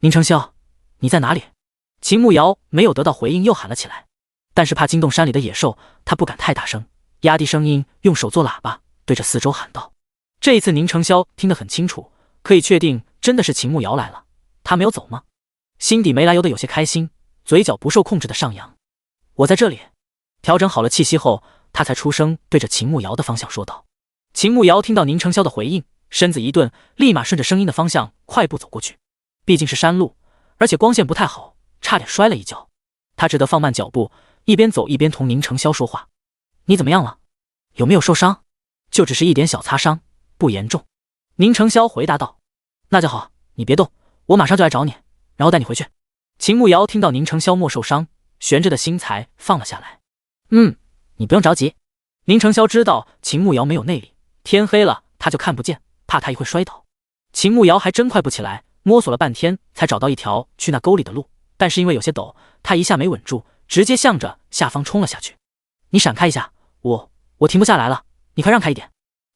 [SPEAKER 1] 宁承霄，你在哪里？秦慕瑶没有得到回应，又喊了起来，但是怕惊动山里的野兽，他不敢太大声，压低声音，用手做喇叭，对着四周喊道。这一次宁承霄听得很清楚，可以确定真的是秦慕瑶来了。他没有走吗？心底没来由的有些开心，嘴角不受控制的上扬。我在这里。调整好了气息后，他才出声对着秦慕瑶的方向说道。秦慕瑶听到宁承霄的回应，身子一顿，立马顺着声音的方向快步走过去。毕竟是山路，而且光线不太好，差点摔了一跤。他只得放慢脚步，一边走一边同宁承霄说话。你怎么样了？有没有受伤？就只是一点小擦伤，不严重。宁承霄回答道。那就好，你别动，我马上就来找你，然后带你回去。秦慕瑶听到宁承霄莫受伤，悬着的心才放了下来。你不用着急。宁承霄知道秦慕瑶没有内力，天黑了他就看不见，怕他一会摔倒。秦慕瑶还真快步起来，摸索了半天才找到一条去那沟里的路，但是因为有些陡，他一下没稳住，直接向着下方冲了下去。你闪开一下，我停不下来了，你快让开一点。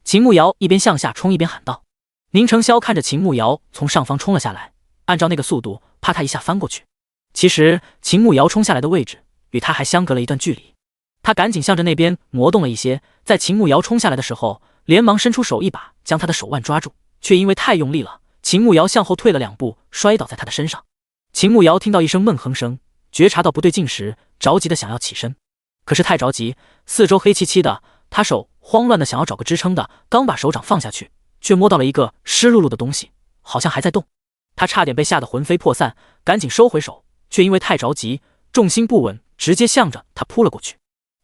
[SPEAKER 1] 秦慕瑶一边向下冲一边喊道。宁承霄看着秦慕瑶从上方冲了下来，按照那个速度，怕他一下翻过去。其实秦慕瑶冲下来的位置与他还相隔了一段距离，他赶紧向着那边挪动了一些，在秦慕瑶冲下来的时候，连忙伸出手一把将他的手腕抓住，却因为太用力了，秦慕瑶向后退了2步，摔倒在他的身上。秦慕瑶听到一声闷哼声，觉察到不对劲时，着急的想要起身，可是太着急，四周黑漆漆的，他手慌乱的想要找个支撑的，刚把手掌放下去，却摸到了一个湿漉漉的东西，好像还在动。他差点被吓得魂飞魄散，赶紧收回手，却因为太着急，重心不稳，直接向着他扑了过去。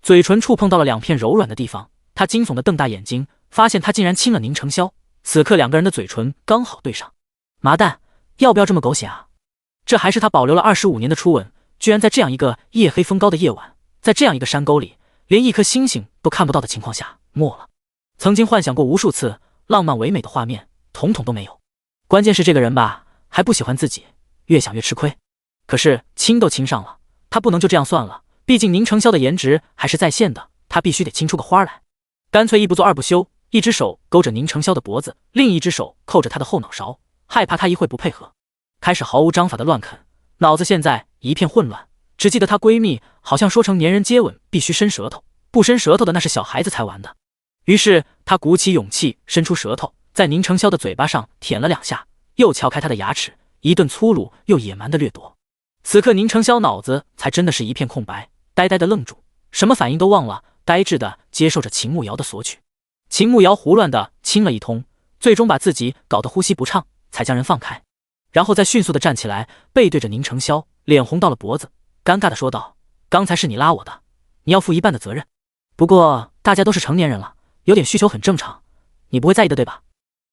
[SPEAKER 1] 嘴唇触碰到了2片柔软的地方，他惊悚的瞪大眼睛，发现他竟然亲了宁承霄。此刻2个人的嘴唇刚好对上。麻蛋，要不要这么狗血啊？这还是他保留了25年的初吻，居然在这样一个夜黑风高的夜晚，在这样一个山沟里，连一颗星星都看不到的情况下没了。曾经幻想过无数次浪漫唯美的画面，统统都没有。关键是这个人吧，还不喜欢自己，越想越吃亏。可是亲都亲上了，他不能就这样算了，毕竟宁承霄的颜值还是在线的，他必须得亲出个花来。干脆一不做二不休，一只手勾着宁承霄的脖子，另一只手扣着他的后脑勺，害怕他一会不配合，开始毫无章法的乱啃。脑子现在一片混乱，只记得她闺蜜好像说成粘人接吻必须伸舌头，不伸舌头的那是小孩子才玩的。于是她鼓起勇气伸出舌头，在宁承霄的嘴巴上舔了2下，又敲开他的牙齿，一顿粗鲁又野蛮的掠夺。此刻宁承霄脑子才真的是一片空白，呆呆的愣住，什么反应都忘了，呆滞的接受着秦慕瑶的索取。秦慕瑶胡乱的亲了一通，最终把自己搞得呼吸不畅，才将人放开，然后再迅速的站起来，背对着宁承霄，脸红到了脖子，尴尬的说道：刚才是你拉我的，你要负一半的责任。不过大家都是成年人了，有点需求很正常，你不会在意的对吧？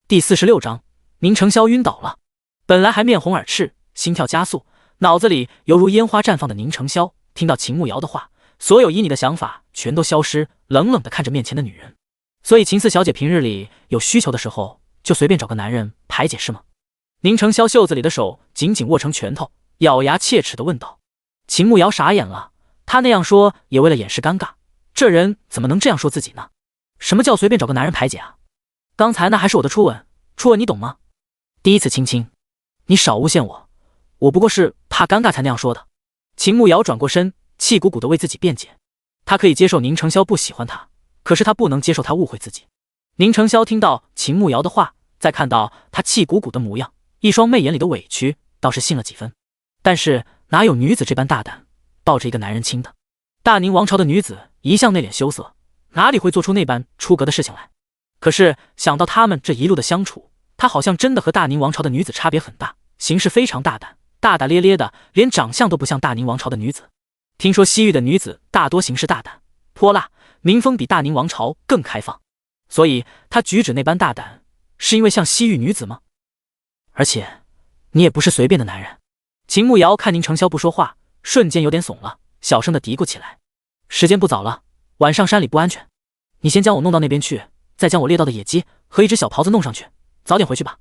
[SPEAKER 1] 第46章，宁承霄晕倒了。本来还面红耳赤，心跳加速，脑子里犹如烟花绽放的宁承霄，听到秦慕瑶的话，所有旖旎的想法全都消失，冷冷的看着面前的女人。所以秦四小姐平日里有需求的时候，就随便找个男人排解是吗？宁承霄袖子里的手紧紧握成拳头，咬牙切齿的问道。秦慕瑶傻眼了，他那样说也为了掩饰尴尬，这人怎么能这样说自己呢？什么叫随便找个男人排解啊？刚才那还是我的初吻，初吻你懂吗？第一次亲亲，你少诬陷我，我不过是怕尴尬才那样说的。秦慕瑶转过身，气鼓鼓地为自己辩解。他可以接受宁承霄不喜欢他，可是他不能接受他误会自己。宁承霄听到秦慕瑶的话，再看到他气鼓鼓的模样，一双媚眼里的委屈，倒是信了几分。但是哪有女子这般大胆，抱着一个男人亲的？大宁王朝的女子一向内敛羞涩，哪里会做出那般出格的事情来？可是想到他们这一路的相处，他好像真的和大宁王朝的女子差别很大，行事非常大胆，大大咧咧的，连长相都不像大宁王朝的女子。听说西域的女子大多行事大胆泼辣，民风比大宁王朝更开放，所以他举止那般大胆，是因为像西域女子吗？而且你也不是随便的男人。秦慕瑶看宁承霄不说话，瞬间有点怂了，小声的嘀咕起来：时间不早了，晚上山里不安全，你先将我弄到那边去，再将我猎到的野鸡和一只小狍子弄上去，早点回去吧。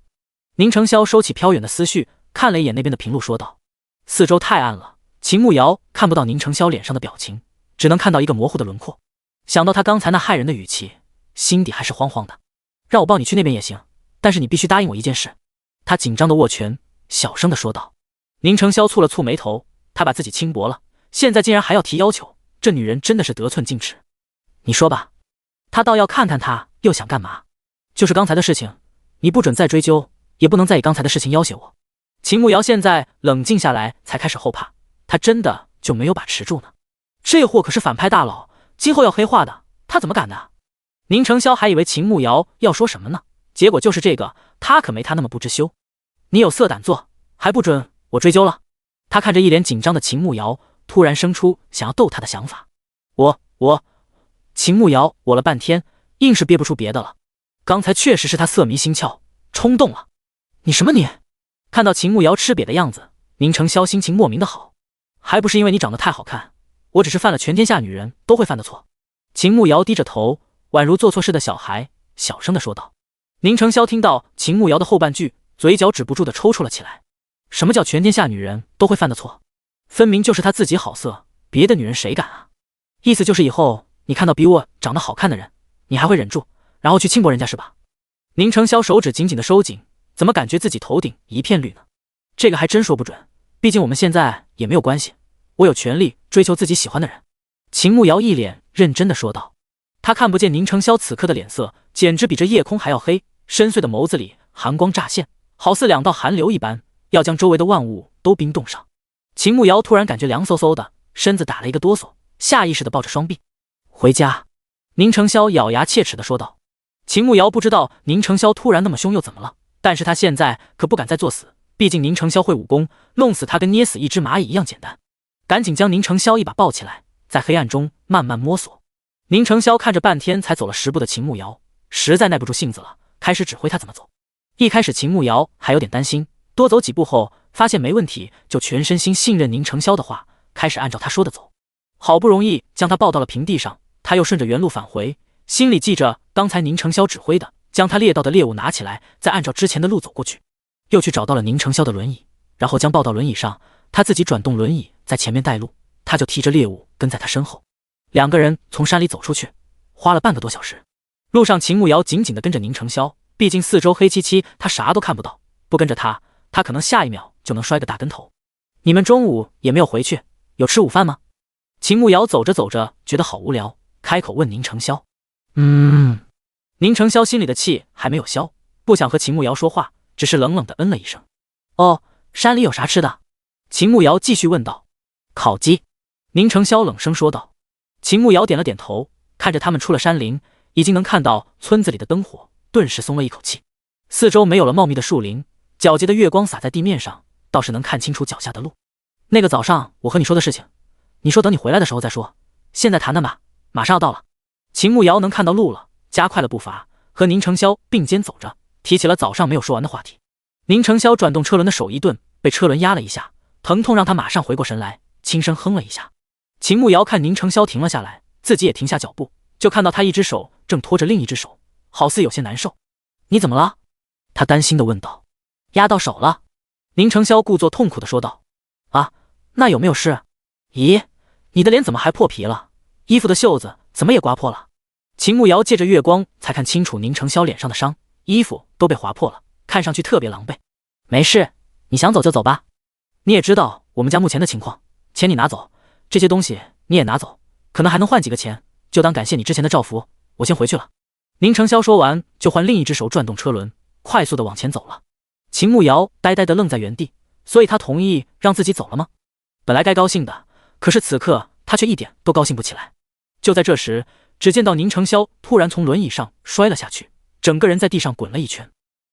[SPEAKER 1] 宁承霄收起飘远的思绪，看了一眼那边的平路，说道。四周太暗了，秦慕瑶看不到宁承霄脸上的表情，只能看到一个模糊的轮廓。想到他刚才那骇人的语气，心底还是慌慌的。让我抱你去那边也行，但是你必须答应我一件事。他紧张的握拳，小声的说道。宁承霄蹙了蹙眉头，他把自己轻薄了，现在竟然还要提要求，这女人真的是得寸进尺。你说吧。他倒要看看他又想干嘛。就是刚才的事情，你不准再追究，也不能再以刚才的事情要挟我。秦慕瑶现在冷静下来，才开始后怕，他真的就没有把持住呢。这货可是反派大佬，今后要黑化的，他怎么敢呢？宁承霄还以为秦慕瑶要说什么呢，结果就是这个，他可没他那么不知羞。你有色胆做，还不准我追究了。他看着一脸紧张的秦慕瑶，突然生出想要逗他的想法。秦慕瑶我了半天，硬是憋不出别的了。刚才确实是他色迷心窍，冲动了。你什么你？看到秦慕瑶吃瘪的样子，宁承霄心情莫名的好。还不是因为你长得太好看，我只是犯了全天下女人都会犯的错。秦慕瑶低着头，宛如做错事的小孩，小声的说道。宁承霄听到秦慕瑶的后半句，嘴角止不住的抽搐了起来。什么叫全天下女人都会犯的错？分明就是他自己好色，别的女人谁敢啊？意思就是以后你看到比我长得好看的人，你还会忍住，然后去轻薄人家是吧？宁承霄手指紧紧的收紧，怎么感觉自己头顶一片绿呢？这个还真说不准，毕竟我们现在也没有关系，我有权利追求自己喜欢的人。秦慕瑶一脸认真的说道。他看不见宁承霄此刻的脸色，简直比这夜空还要黑，深邃的眸子里寒光乍现，好似两道寒流一般，要将周围的万物都冰冻上。秦慕瑶突然感觉凉飕飕的，身子打了一个哆嗦，下意识的抱着双臂。回家。宁承霄咬牙切齿的说道。秦慕瑶不知道宁承霄突然那么凶又怎么了，但是他现在可不敢再作死，毕竟宁承霄会武功，弄死他跟捏死一只蚂蚁一样简单。赶紧将宁承霄一把抱起来，在黑暗中慢慢摸索。宁承霄看着半天才走了10步的秦慕瑶，实在耐不住性子了，开始指挥他怎么走。一开始秦慕瑶还有点担心，多走几步后发现没问题，就全身心信任宁承霄的话，开始按照他说的走。好不容易将他抱到了平地上，他又顺着原路返回，心里记着刚才宁承霄指挥的，将他猎到的猎物拿起来，再按照之前的路走过去。又去找到了宁承霄的轮椅，然后将抱到轮椅上，他自己转动轮椅在前面带路，他就提着猎物跟在他身后。两个人从山里走出去，花了半个多小时。路上秦慕瑶紧紧地跟着宁承霄，毕竟四周黑漆漆，他啥都看不到，不跟着他，他可能下一秒就能摔个大跟头。你们中午也没有回去，有吃午饭吗？秦慕瑶走着走着觉得好无聊，开口问宁承霄。宁承霄心里的气还没有消，不想和秦慕瑶说话，只是冷冷地嗯了一声。哦，山里有啥吃的？秦慕瑶继续问道。烤鸡。宁承霄冷声说道。秦慕瑶点了点头，看着他们出了山林，已经能看到村子里的灯火，顿时松了一口气。四周没有了茂密的树林，皎洁的月光洒在地面上，倒是能看清楚脚下的路。那个早上我和你说的事情，你说等你回来的时候再说，现在谈谈吧，马上要到了。秦慕瑶能看到路了，加快了步伐，和宁承霄并肩走着，提起了早上没有说完的话题。宁承霄转动车轮的手一顿，被车轮压了一下，疼痛让他马上回过神来，轻声哼了一下。秦慕瑶看宁承霄停了下来，自己也停下脚步，就看到他一只手正拖着另一只手，好似有些难受。你怎么了？他担心地问道。压到手了。宁承霄故作痛苦地说道。啊，那有没有事？咦，你的脸怎么还破皮了？衣服的袖子怎么也刮破了？秦慕瑶借着月光才看清楚宁承霄脸上的伤，衣服都被划破了，看上去特别狼狈。没事，你想走就走吧。你也知道我们家目前的情况，钱你拿走，这些东西你也拿走，可能还能换几个钱，就当感谢你之前的照拂。我先回去了。宁承霄说完，就换另一只手转动车轮，快速的往前走了。秦慕瑶呆呆的愣在原地，所以他同意让自己走了吗？本来该高兴的，可是此刻他却一点都高兴不起来。就在这时，只见到宁承霄突然从轮椅上摔了下去，整个人在地上滚了一圈。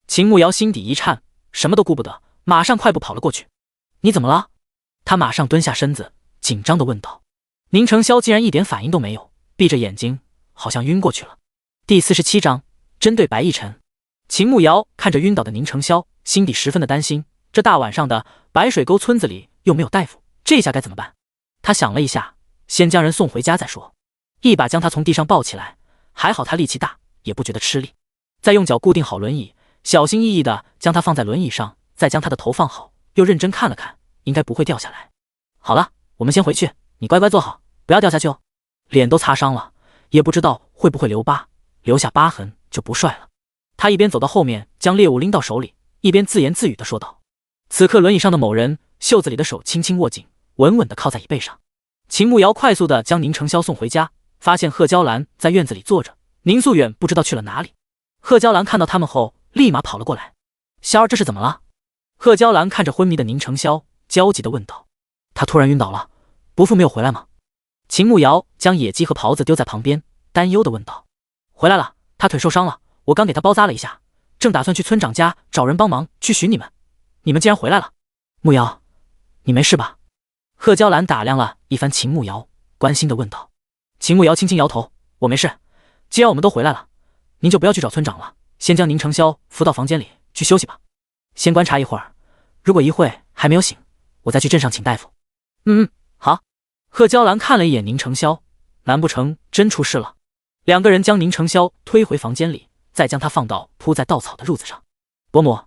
[SPEAKER 1] 秦慕瑶心底一颤，什么都顾不得，马上快步跑了过去。你怎么了？他马上蹲下身子，紧张地问道。宁承霄竟然一点反应都没有，闭着眼睛，好像晕过去了。第47章，针对白逸晨。秦慕瑶看着晕倒的宁承霄，心底十分的担心，这大晚上的，白水沟村子里又没有大夫，这下该怎么办？他想了一下，先将人送回家再说，一把将他从地上抱起来，还好他力气大，也不觉得吃力，再用脚固定好轮椅，小心翼翼地将他放在轮椅上，再将他的头放好，又认真看了看，应该不会掉下来。好了，我们先回去，你乖乖坐好，不要掉下去哦。脸都擦伤了，也不知道会不会留疤，留下疤痕就不帅了。他一边走到后面，将猎物拎到手里，一边自言自语地说道。此刻轮椅上的某人袖子里的手轻轻握紧，稳稳地靠在椅背上。秦慕瑶快速地将宁承霄送回家，发现贺娇兰在院子里坐着，宁素远不知道去了哪里。贺娇兰看到他们后，立马跑了过来。霄儿，这是怎么了？贺娇兰看着昏迷的宁承霄，焦急地问道。他突然晕倒了，伯父没有回来吗？秦慕瑶将野鸡和袍子丢在旁边，担忧地问道。回来了，他腿受伤了，我刚给他包扎了一下，正打算去村长家找人帮忙去寻你们，你们竟然回来了。慕瑶，你没事吧？贺娇兰打量了一番秦慕瑶，关心地问道。秦慕瑶轻轻摇头，我没事，既然我们都回来了，您就不要去找村长了，先将宁承霄扶到房间里去休息吧，先观察一会儿，如果一会还没有醒，我再去镇上请大夫。好。贺娇兰看了一眼宁承霄，难不成真出事了？两个人将宁承霄推回房间里，再将他放到铺在稻草的褥子上。伯母，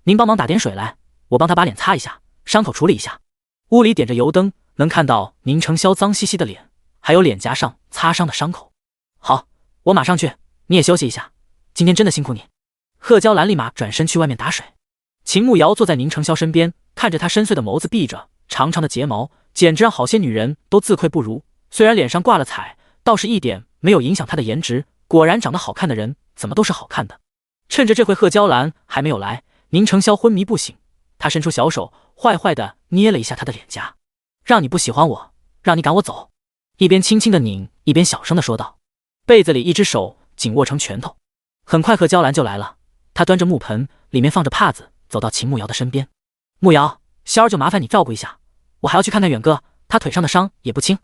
[SPEAKER 1] 您帮忙打点水来，我帮他把脸擦一下，伤口处理一下。屋里点着油灯，能看到宁承霄脏兮兮的脸，还有脸颊上擦伤的伤口。好，我马上去，你也休息一下，今天真的辛苦你。贺娇兰立马转身去外面打水。秦慕瑶坐在宁承霄身边，看着他深邃的眸子闭着，长长的睫毛简直让好些女人都自愧不如。虽然脸上挂了彩，倒是一点没有影响他的颜值，果然长得好看的人怎么都是好看的。趁着这回贺娇兰还没有来，宁承霄昏迷不醒，他伸出小手坏坏地捏了一下他的脸颊。让你不喜欢我，让你赶我走。一边轻轻地拧，一边小声地说道。被子里一只手紧握成拳头。很快贺娇兰就来了，她端着木盆，里面放着帕子，走到秦慕瑶的身边。慕瑶，霄儿就麻烦你照顾一下，我还要去看看远哥，他腿上的伤也不轻。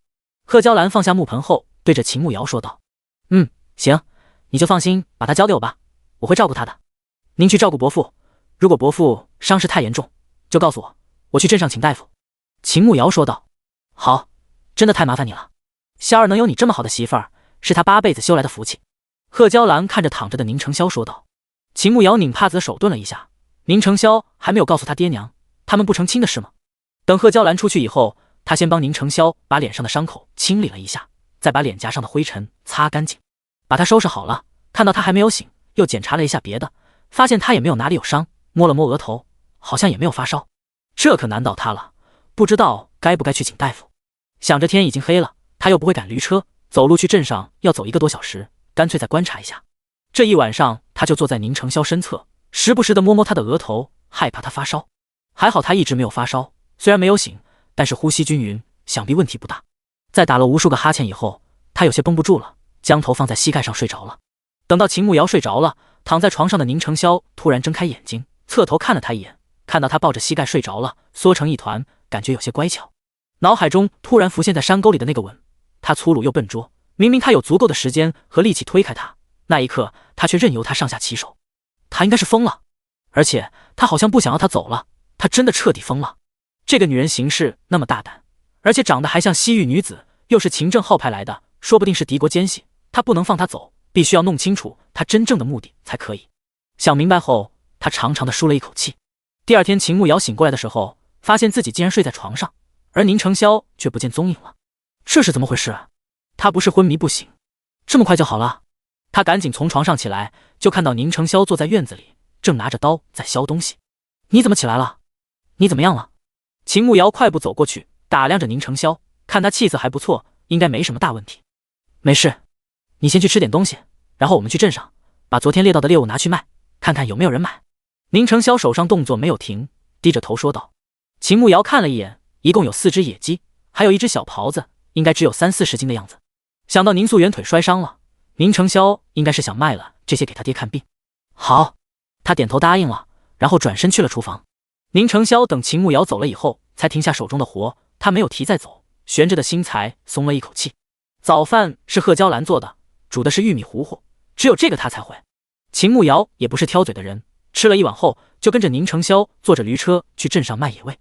[SPEAKER 1] 贺娇兰放下木盆后，对着秦慕瑶说道。行，你就放心把他交给我吧，我会照顾他的。您去照顾伯父，如果伯父伤势太严重，就告诉我，我去镇上请大夫。秦慕瑶说道。好，真的太麻烦你了，霄儿能有你这么好的媳妇儿，是他8辈子修来的福气。贺娇兰看着躺着的宁承霄说道。秦慕瑶拧帕子的手顿了一下，宁承霄还没有告诉他爹娘，他们不成亲的事吗？等贺娇兰出去以后，他先帮宁承霄把脸上的伤口清理了一下，再把脸颊上的灰尘擦干净，把他收拾好了。看到他还没有醒，又检查了一下别的，发现他也没有哪里有伤，摸了摸额头，好像也没有发烧，这可难倒他了，不知道该不该去请大夫。想着天已经黑了，他又不会赶驴车，走路去镇上要走1个多小时，干脆再观察一下。这一晚上他就坐在宁承霄身侧，时不时地摸摸他的额头，害怕他发烧。还好他一直没有发烧，虽然没有醒，但是呼吸均匀，想必问题不大。在打了无数个哈欠以后，他有些绷不住了，将头放在膝盖上睡着了。等到秦慕瑶睡着了，躺在床上的宁承霄突然睁开眼睛，侧头看了他一眼，看到他抱着膝盖睡着了，缩成一团，感觉有些乖巧。脑海中突然浮现在山沟里的那个吻，他粗鲁又笨拙，明明他有足够的时间和力气推开他，那一刻他却任由他上下其手。他应该是疯了，而且他好像不想要他走了，他真的彻底疯了。这个女人行事那么大胆，而且长得还像西域女子，又是秦政号派来的，说不定是敌国奸细，他不能放她走，必须要弄清楚她真正的目的才可以。想明白后，他长长的舒了一口气。第二天秦慕瑶醒过来的时候，发现自己竟然睡在床上，而宁承霄却不见踪影了。这是怎么回事啊？他不是昏迷不醒，这么快就好了？他赶紧从床上起来，就看到宁承霄坐在院子里，正拿着刀在削东西。你怎么起来了？你怎么样了？秦慕瑶快步走过去，打量着宁承霄，看他气色还不错，应该没什么大问题。没事，你先去吃点东西，然后我们去镇上，把昨天猎到的猎物拿去卖，看看有没有人买。宁承霄手上动作没有停，低着头说道。秦慕瑶看了一眼，一共有4只野鸡，还有1只小狍子，应该只有30-40斤的样子。想到宁素媛腿摔伤了，宁承霄应该是想卖了这些给他爹看病。好，他点头答应了，然后转身去了厨房。宁承霄等秦慕瑶走了以后，才停下手中的活，他没有提再走，悬着的心才松了一口气。早饭是贺娇兰做的，煮的是玉米糊糊，只有这个他才会。秦慕瑶也不是挑嘴的人，吃了一碗后，就跟着宁承霄坐着驴车去镇上卖野味。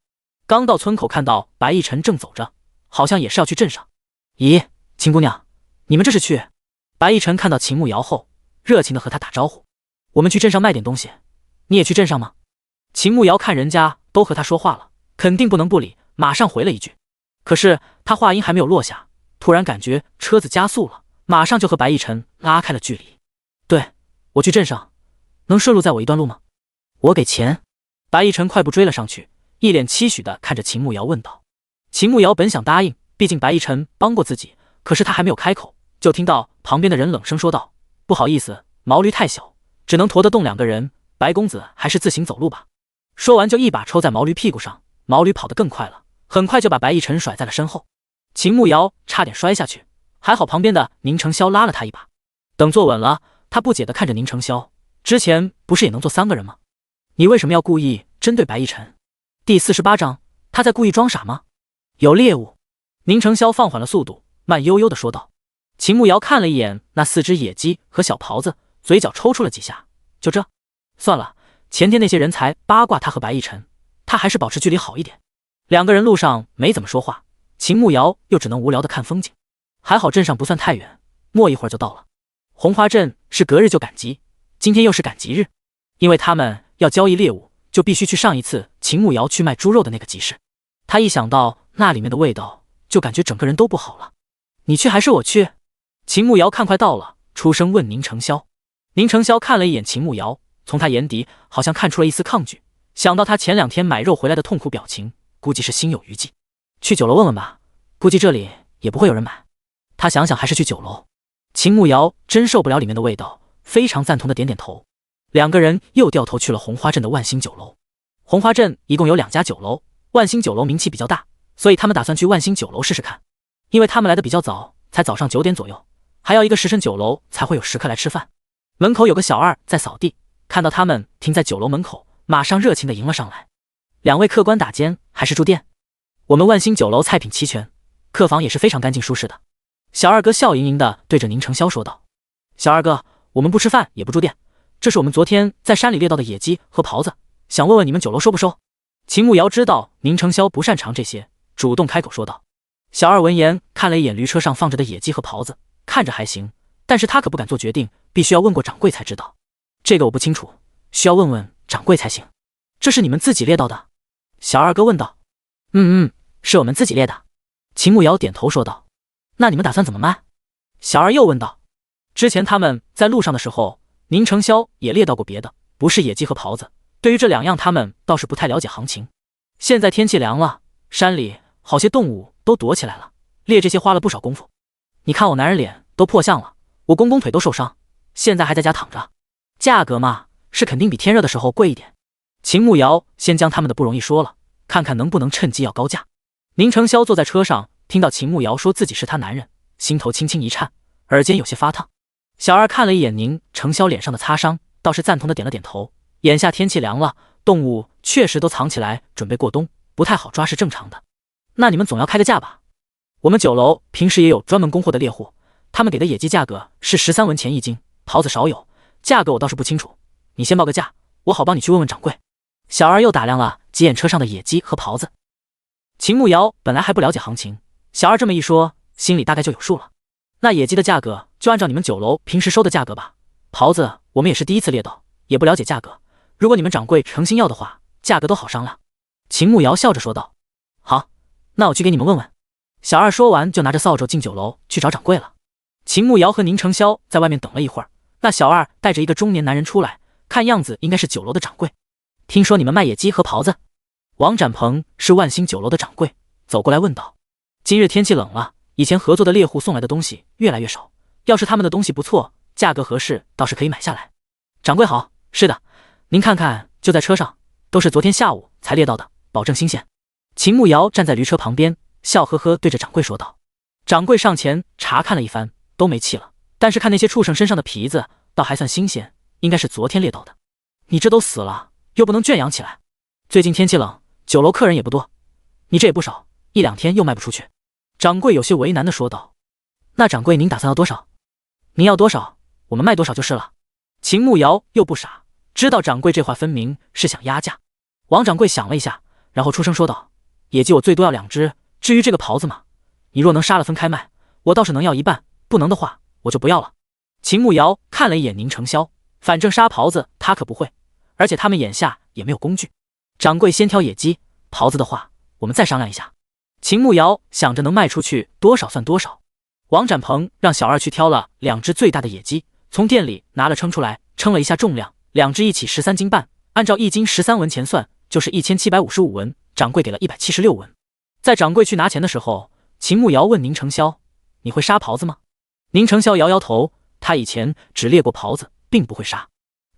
[SPEAKER 1] 刚到村口，看到白逸晨正走着，好像也是要去镇上。咦，秦姑娘，你们这是去？白逸晨看到秦慕瑶后，热情地和他打招呼。我们去镇上卖点东西，你也去镇上吗？秦慕瑶看人家都和他说话了，肯定不能不理，马上回了一句。可是他话音还没有落下，突然感觉车子加速了，马上就和白逸晨拉开了距离。对，我去镇上，能顺路载我一段路吗？我给钱。白逸晨快步追了上去，一脸期许地看着秦慕瑶问道。秦慕瑶本想答应，毕竟白逸晨帮过自己，可是他还没有开口，就听到旁边的人冷声说道：不好意思，毛驴太小，只能驮得动2个人，白公子还是自行走路吧。说完就一把抽在毛驴屁股上，毛驴跑得更快了，很快就把白逸晨甩在了身后。秦慕瑶差点摔下去，还好旁边的宁承霄拉了他一把。等坐稳了，他不解地看着宁承霄，之前不是也能坐3个人吗？你为什么要故意针对白逸晨？第48章，他在故意装傻吗？有猎物。宁承霄放缓了速度，慢悠悠地说道。秦慕瑶看了一眼那4只野鸡和小狍子，嘴角抽搐了几下。就这？算了，前天那些人才八卦他和白逸晨，他还是保持距离好一点。2个人路上没怎么说话，秦慕瑶又只能无聊地看风景。还好镇上不算太远，没一会儿就到了。红花镇是隔日就赶集，今天又是赶集日，因为他们要交易猎物，就必须去上一次秦慕瑶去卖猪肉的那个集市。他一想到那里面的味道，就感觉整个人都不好了。你去还是我去？秦慕瑶看快到了，出声问宁承霄。宁承霄看了一眼秦慕瑶，从他眼底好像看出了一丝抗拒，想到他前2天买肉回来的痛苦表情，估计是心有余悸。去酒楼问问吧，估计这里也不会有人买。他想想还是去酒楼。秦慕瑶真受不了里面的味道，非常赞同的点点头。2个人又掉头去了红花镇的万兴酒楼。红花镇一共有2家酒楼，万兴酒楼名气比较大，所以他们打算去万兴酒楼试试看。因为他们来的比较早，才早上9点左右，还要1个时辰酒楼才会有食客来吃饭。门口有个小二在扫地，看到他们停在酒楼门口，马上热情地迎了上来。2位客官打尖还是住店？我们万兴酒楼菜品齐全，客房也是非常干净舒适的。小二哥笑盈盈地对着宁承霄说道。小二哥，我们不吃饭也不住店，这是我们昨天在山里猎到的野鸡和狍子，想问问你们酒楼收不收？秦慕瑶知道宁承霄不擅长这些，主动开口说道。小二闻言看了一眼驴车上放着的野鸡和狍子，看着还行，但是他可不敢做决定，必须要问过掌柜才知道。这个我不清楚，需要问问掌柜才行。这是你们自己猎到的？小二哥问道。是我们自己猎的。秦慕瑶点头说道。那你们打算怎么卖？小二又问道。之前他们在路上的时候，宁承霄也猎到过别的，不是野鸡和狍子，对于这2样他们倒是不太了解行情。现在天气凉了，山里好些动物都躲起来了，猎这些花了不少功夫。你看我男人脸都破相了，我公公腿都受伤，现在还在家躺着。价格嘛，是肯定比天热的时候贵一点。秦慕瑶先将他们的不容易说了，看看能不能趁机要高价。宁承霄坐在车上，听到秦慕瑶说自己是他男人，心头轻轻一颤，耳尖有些发烫。小二看了一眼宁承霄脸上的擦伤，倒是赞同的点了点头。眼下天气凉了，动物确实都藏起来准备过冬，不太好抓是正常的。那你们总要开个价吧？我们酒楼平时也有专门供货的猎户，他们给的野鸡价格是13文钱1斤，狍子少有，价格我倒是不清楚，你先报个价，我好帮你去问问掌柜。小二又打量了几眼车上的野鸡和狍子。秦慕瑶本来还不了解行情，小二这么一说，心里大概就有数了。那野鸡的价格就按照你们酒楼平时收的价格吧，狍子我们也是第一次猎到，也不了解价格，如果你们掌柜诚心要的话，价格都好商量。秦慕瑶笑着说道。好，那我去给你们问问。小二说完就拿着扫帚进酒楼去找掌柜了。秦慕瑶和宁承霄在外面等了一会儿，那小二带着一个中年男人出来，看样子应该是酒楼的掌柜。听说你们卖野鸡和狍子？王展鹏是万兴酒楼的掌柜，走过来问道。今日天气冷了，以前合作的猎户送来的东西越来越少，要是他们的东西不错，价格合适，倒是可以买下来。掌柜好，是的，您看看，就在车上，都是昨天下午才猎到的，保证新鲜。秦慕瑶站在驴车旁边，笑呵呵对着掌柜说道。掌柜上前查看了一番，都没气了，但是看那些畜生身上的皮子，倒还算新鲜，应该是昨天猎到的。你这都死了，又不能圈养起来。最近天气冷，酒楼客人也不多，你这也不少，1-2天又卖不出去。掌柜有些为难地说道。那掌柜您打算要多少？您要多少，我们卖多少就是了。秦慕瑶又不傻，知道掌柜这话分明是想压价。王掌柜想了一下，然后出声说道：野鸡我最多要2只，至于这个狍子嘛，你若能杀了分开卖，我倒是能要一半，不能的话我就不要了。秦慕瑶看了一眼宁承霄，反正杀狍子他可不会，而且他们眼下也没有工具。掌柜先挑野鸡，狍子的话我们再商量一下。秦慕瑶想着能卖出去多少算多少。王展鹏让小二去挑了2只最大的野鸡，从店里拿了称出来，称了一下重量，2只一起13斤半，按照1斤13文钱算，就是1755文。掌柜给了176文。在掌柜去拿钱的时候，秦慕瑶问宁承霄：你会杀狍子吗？宁承霄摇摇头，他以前只猎过狍子，并不会杀。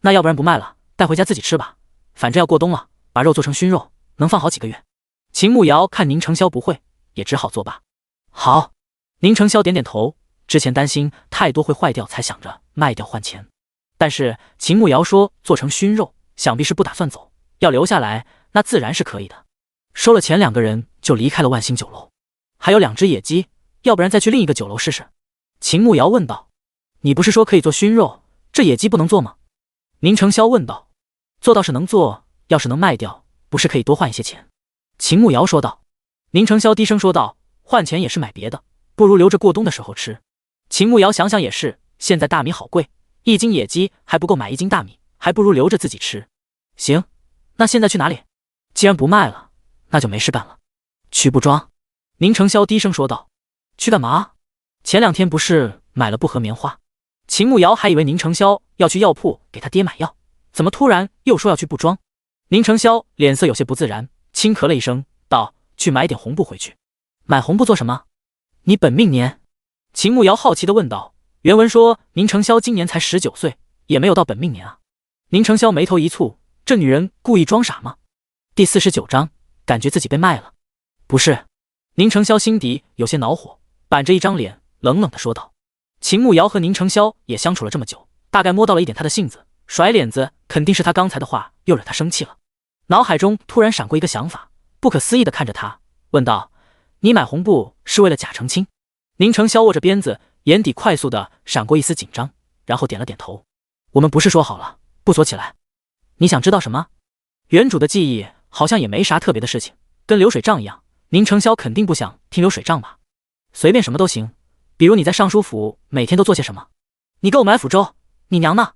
[SPEAKER 1] 那要不然不卖了，带回家自己吃吧，反正要过冬了，把肉做成熏肉，能放好几个月。秦慕瑶看宁承霄不会，也只好作罢。好。宁承霄点点头，之前担心太多会坏掉，才想着卖掉换钱。但是秦慕瑶说做成熏肉，想必是不打算走，要留下来，那自然是可以的。收了钱，2个人就离开了万兴酒楼。还有2只野鸡，要不然再去另一个酒楼试试。秦慕瑶问道。你不是说可以做熏肉，这野鸡不能做吗？宁承霄问道。做倒是能做，要是能卖掉，不是可以多换一些钱？秦慕瑶说道。宁承霄低声说道，换钱也是买别的，不如留着过冬的时候吃。秦慕瑶想想也是，现在大米好贵，1斤野鸡还不够买1斤大米，还不如留着自己吃。行，那现在去哪里？既然不卖了，那就没事干了。去布庄。宁承霄低声说道。去干嘛？前2天不是买了布和棉花？秦慕瑶还以为宁承霄要去药铺给他爹买药，怎么突然又说要去布庄？宁承霄脸色有些不自然，轻咳了一声，道：去买点红布回去。买红布做什么？你本命年？秦慕瑶好奇地问道。原文说宁承霄今年才19岁，也没有到本命年啊。宁承霄眉头一蹙，这女人故意装傻吗？第49章，感觉自己被卖了。不是。宁承霄心底有些恼火，板着一张脸，冷冷地说道。秦慕瑶和宁承霄也相处了这么久，大概摸到了一点他的性子，甩脸子肯定是他刚才的话又惹他生气了。脑海中突然闪过一个想法，不可思议地看着他，问道：你买红布是为了假成亲？宁承霄握着鞭子，眼底快速地闪过一丝紧张，然后点了点头。我们不是说好了不锁起来？你想知道什么？原主的记忆好像也没啥特别的事情，跟流水账一样。宁承霄肯定不想听流水账吧？随便什么都行，比如你在尚书府每天都做些什么？你给我们来抚州，你娘呢？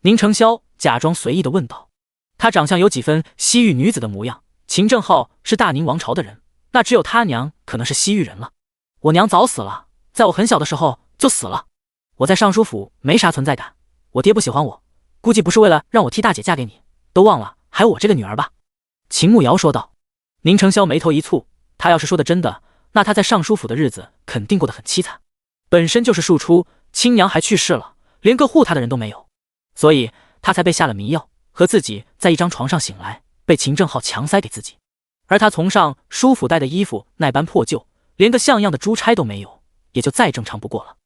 [SPEAKER 1] 宁承霄假装随意地问道。他长相有几分西域女子的模样，秦正浩是大宁王朝的人，那只有他娘可能是西域人了。我娘早死了，在我很小的时候就死了。我在尚书府没啥存在感，我爹不喜欢我，估计不是为了让我替大姐嫁给你，都忘了还有我这个女儿吧？秦慕瑶说道。宁承霄眉头一蹙，他要是说的真的，那他在尚书府的日子肯定过得很凄惨。本身就是庶出，亲娘还去世了，连个护他的人都没有，所以他才被下了迷药，和自己在一张床上醒来，被秦正浩强塞给自己。而他从上书府带的衣服那般破旧，连个像样的珠钗都没有，也就再正常不过了。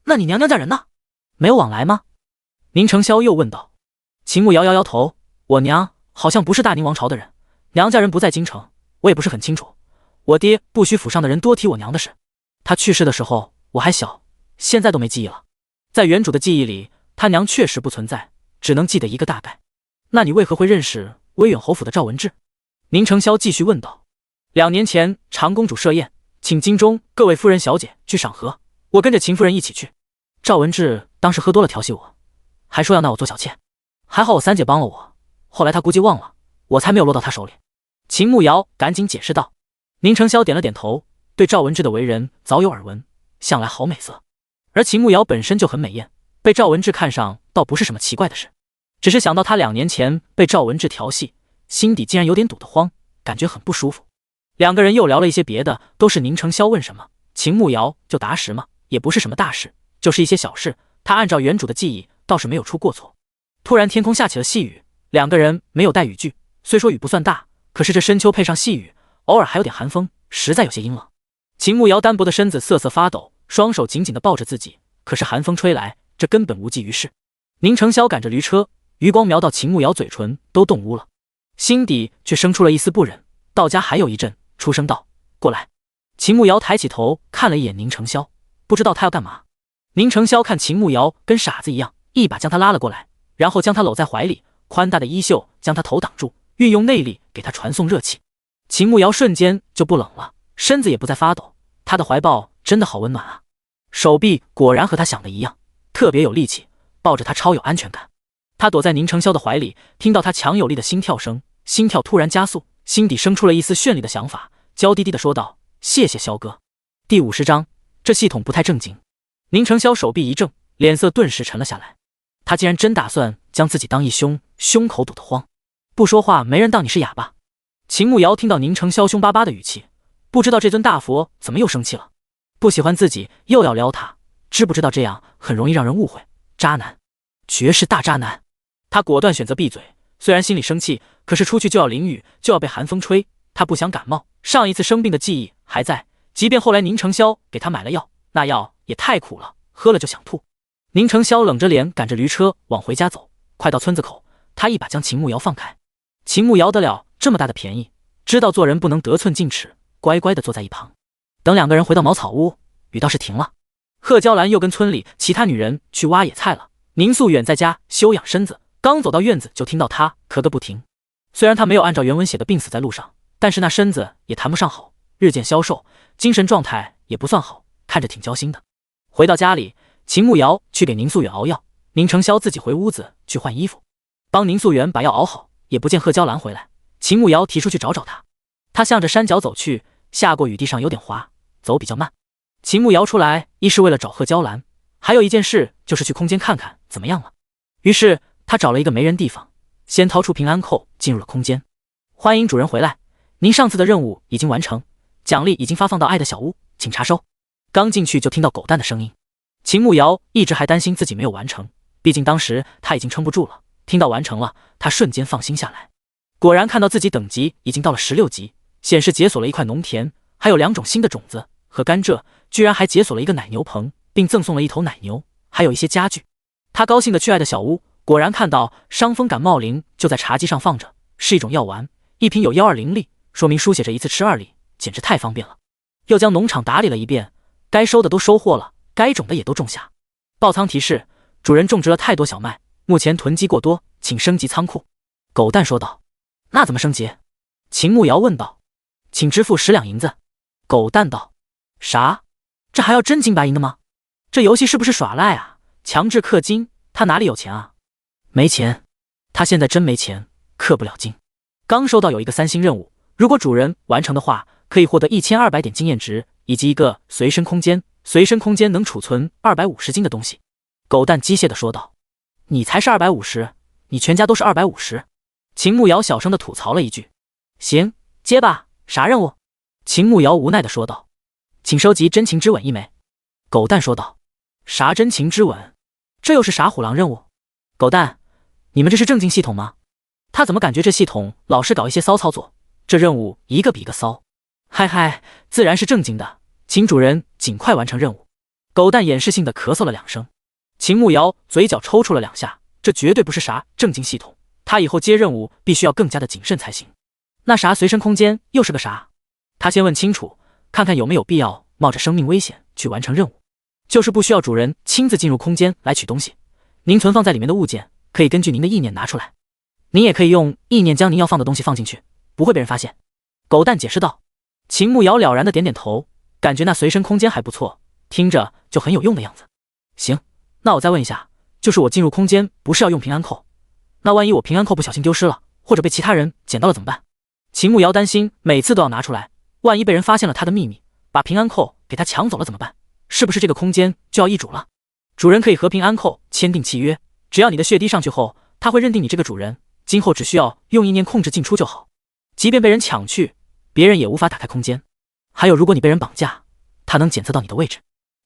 [SPEAKER 1] 那你娘娘家人呢？没有往来吗？宁承霄又问道。秦慕瑶摇摇头，我娘好像不是大宁王朝的人，娘家人不在京城，我也不是很清楚。我爹不许府上的人多提我娘的事，他去世的时候我还小，现在都没记忆了。在原主的记忆里，他娘确实不存在，只能记得一个大概。那你为何会认识威远侯府的赵文志？宁承霄继续问道。2年前长公主设宴，请京中各位夫人小姐去赏荷，我跟着秦夫人一起去。赵文志当时喝多了调戏我，还说要拿我做小妾，还好我三姐帮了我，后来他估计忘了，我才没有落到他手里。秦慕瑶赶紧解释道。宁承霄点了点头，对赵文志的为人早有耳闻，向来好美色，而秦慕瑶本身就很美艳，被赵文志看上倒不是什么奇怪的事，只是想到他2年前被赵文志调戏，心底竟然有点堵得慌，感觉很不舒服。2个人又聊了一些别的，都是宁承霄问什么，秦慕瑶就答实嘛，也不是什么大事，就是一些小事，他按照原主的记忆倒是没有出过错。突然天空下起了细雨，2个人没有带雨具，虽说雨不算大，可是这深秋配上细雨，偶尔还有点寒风，实在有些阴冷。秦慕瑶单薄的身子瑟瑟发抖，双手紧紧地抱着自己，可是寒风吹来，这根本无济于事。宁承霄赶着驴车，余光瞄到秦慕瑶嘴唇都冻污了，心底却生出了一丝不忍。到家还有一阵，出声道：“过来。”秦慕瑶抬起头看了一眼宁承霄，不知道他要干嘛。宁承霄看秦慕瑶跟傻子一样，一把将他拉了过来，然后将他搂在怀里，宽大的衣袖将他头挡住，运用内力给他传送热气。秦慕瑶瞬间就不冷了，身子也不再发抖，他的怀抱真的好温暖啊！手臂果然和他想的一样，特别有力气，抱着他超有安全感。他躲在宁承霄的怀里，听到他强有力的心跳声，心跳突然加速，心底生出了一丝绚丽的想法，娇滴滴地说道：“谢谢萧哥。”第50章，这系统不太正经。宁承霄手臂一正，脸色顿时沉了下来。他竟然真打算将自己当一凶，胸口堵得慌。不说话，没人当你是哑巴。秦慕瑶听到宁承霄凶巴巴的语气，不知道这尊大佛怎么又生气了，不喜欢自己又要撩他，知不知道这样很容易让人误会？渣男，绝世大渣男。他果断选择闭嘴，虽然心里生气，可是出去就要淋雨，就要被寒风吹，他不想感冒，上一次生病的记忆还在，即便后来宁承霄给他买了药，那药也太苦了，喝了就想吐。宁承霄冷着脸赶着驴车往回家走，快到村子口，他一把将秦慕瑶放开。秦慕瑶得了这么大的便宜，知道做人不能得寸进尺，乖乖地坐在一旁。等2个人回到茅草屋，雨倒是停了。贺娇兰又跟村里其他女人去挖野菜了，宁素远在家休养身子，刚走到院子就听到她咳个不停。虽然她没有按照原文写的病死在路上，但是那身子也谈不上好，日渐消瘦，精神状态也不算好，看着挺焦心的。回到家里，秦慕瑶去给宁素远熬药，宁承霄自己回屋子去换衣服，帮宁素远把药熬好，也不见贺娇兰回来。秦慕瑶提出去找找他，他向着山脚走去，下过雨地上有点滑，走比较慢。秦慕瑶出来一是为了找贺娇兰，还有一件事就是去空间看看怎么样了。于是他找了一个没人地方，先掏出平安扣进入了空间。欢迎主人回来，您上次的任务已经完成，奖励已经发放到爱的小屋，请查收。刚进去就听到狗蛋的声音，秦慕瑶一直还担心自己没有完成，毕竟当时他已经撑不住了，听到完成了，他瞬间放心下来。果然看到自己等级已经到了16级，显示解锁了一块农田，还有2种新的种子和甘蔗，居然还解锁了一个奶牛棚，并赠送了一头奶牛，还有一些家具。他高兴地去爱的小屋，果然看到伤风感冒灵就在茶几上放着，是一种药丸，一瓶有120粒，说明书写着一次吃2粒，简直太方便了。又将农场打理了一遍，该收的都收获了，该种的也都种下。报仓提示：主人种植了太多小麦，目前囤积过多，请升级仓库。狗蛋说道。那怎么升级？秦慕瑶问道。请支付10两银子。狗蛋道。啥？这还要真金白银的吗？这游戏是不是耍赖啊？强制氪金，他哪里有钱啊？没钱，他现在真没钱，氪不了金。刚收到有一个3星任务，如果主人完成的话，可以获得1200点经验值，以及一个随身空间，随身空间能储存250斤的东西。狗蛋机械地说道。你才是250，你全家都是250。秦慕瑶小声地吐槽了一句。行，接吧，啥任务？秦慕瑶无奈地说道。请收集真情之吻1枚。狗蛋说道。啥真情之吻？这又是啥虎狼任务？狗蛋，你们这是正经系统吗？他怎么感觉这系统老是搞一些骚操作，这任务一个比一个骚。嗨嗨，自然是正经的，请主人尽快完成任务。狗蛋掩饰性的咳嗽了2声。秦慕瑶嘴角抽搐了2下，这绝对不是啥正经系统，他以后接任务必须要更加的谨慎才行。那啥随身空间又是个啥？他先问清楚，看看有没有必要冒着生命危险去完成任务。就是不需要主人亲自进入空间来取东西，您存放在里面的物件可以根据您的意念拿出来，您也可以用意念将您要放的东西放进去，不会被人发现。狗蛋解释道。秦慕瑶了然的点点头，感觉那随身空间还不错，听着就很有用的样子。行，那我再问一下，就是我进入空间不是要用平安扣，那万一我平安扣不小心丢失了，或者被其他人捡到了怎么办？秦慕瑶担心每次都要拿出来，万一被人发现了他的秘密，把平安扣给他抢走了怎么办？是不是这个空间就要易主了？主人可以和平安扣签订契约，只要你的血滴上去后，他会认定你这个主人，今后只需要用意念控制进出就好。即便被人抢去，别人也无法打开空间。还有，如果你被人绑架，他能检测到你的位置。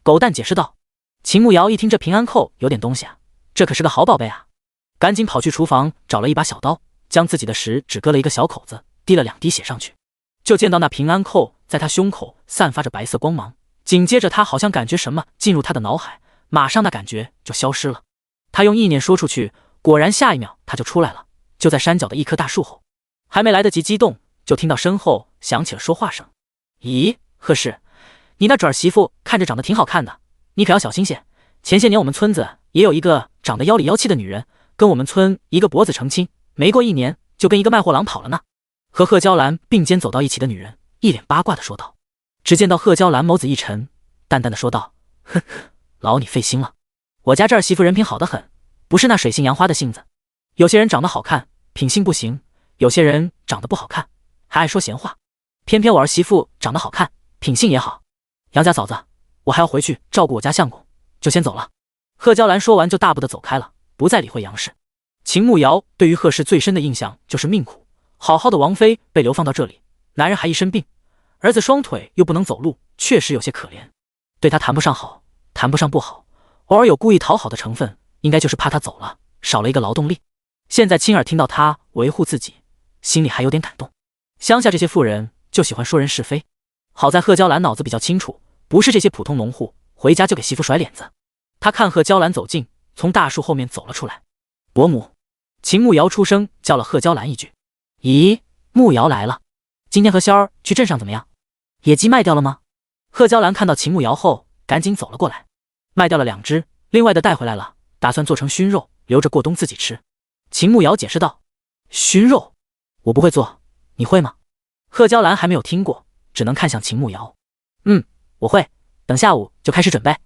[SPEAKER 1] 狗蛋解释道。秦慕瑶一听这平安扣有点东西啊，这可是个好宝贝啊，赶紧跑去厨房找了一把小刀，将自己的食指割了一个小口子，滴了2滴血上去。就见到那平安扣在他胸口散发着白色光芒，紧接着他好像感觉什么进入他的脑海，马上那感觉就消失了。他用意念说出去，果然下一秒他就出来了，就在山脚的一棵大树后。还没来得及激动，就听到身后响起了说话声。咦，贺氏，你那准儿媳妇看着长得挺好看的，你可要小心些。前些年我们村子也有一个长得妖里妖气的女人，跟我们村一个脖子成亲，没过1年就跟一个卖货郎跑了呢。和贺娇兰并肩走到一起的女人一脸八卦的说道。只见到贺娇兰眸子一沉，淡淡的说道：呵呵，劳你费心了，我家这儿媳妇人品好得很，不是那水性杨花的性子。有些人长得好看，品性不行，有些人长得不好看，还爱说闲话。偏偏我儿媳妇长得好看，品性也好。杨家嫂子，我还要回去照顾我家相公，就先走了。贺娇兰说完就大步的走开了，不再理会杨氏。秦慕瑶对于贺氏最深的印象就是命苦，好好的王妃被流放到这里，男人还一身病，儿子双腿又不能走路，确实有些可怜。对他谈不上好，谈不上不好，偶尔有故意讨好的成分，应该就是怕他走了，少了一个劳动力。现在亲耳听到他维护自己，心里还有点感动。乡下这些妇人就喜欢说人是非，好在贺娇兰脑子比较清楚，不是这些普通农户，回家就给媳妇甩脸子。他看贺娇兰走近，从大树后面走了出来。伯母，秦慕瑶出声叫了贺娇兰一句。咦，慕瑶来了，今天和仙儿去镇上怎么样？野鸡卖掉了吗？贺娇兰看到秦慕瑶后，赶紧走了过来。卖掉了2只，另外的带回来了，打算做成熏肉，留着过冬自己吃。秦慕瑶解释道。熏肉？我不会做，你会吗？贺娇兰还没有听过，只能看向秦慕瑶。我会，等下午就开始准备。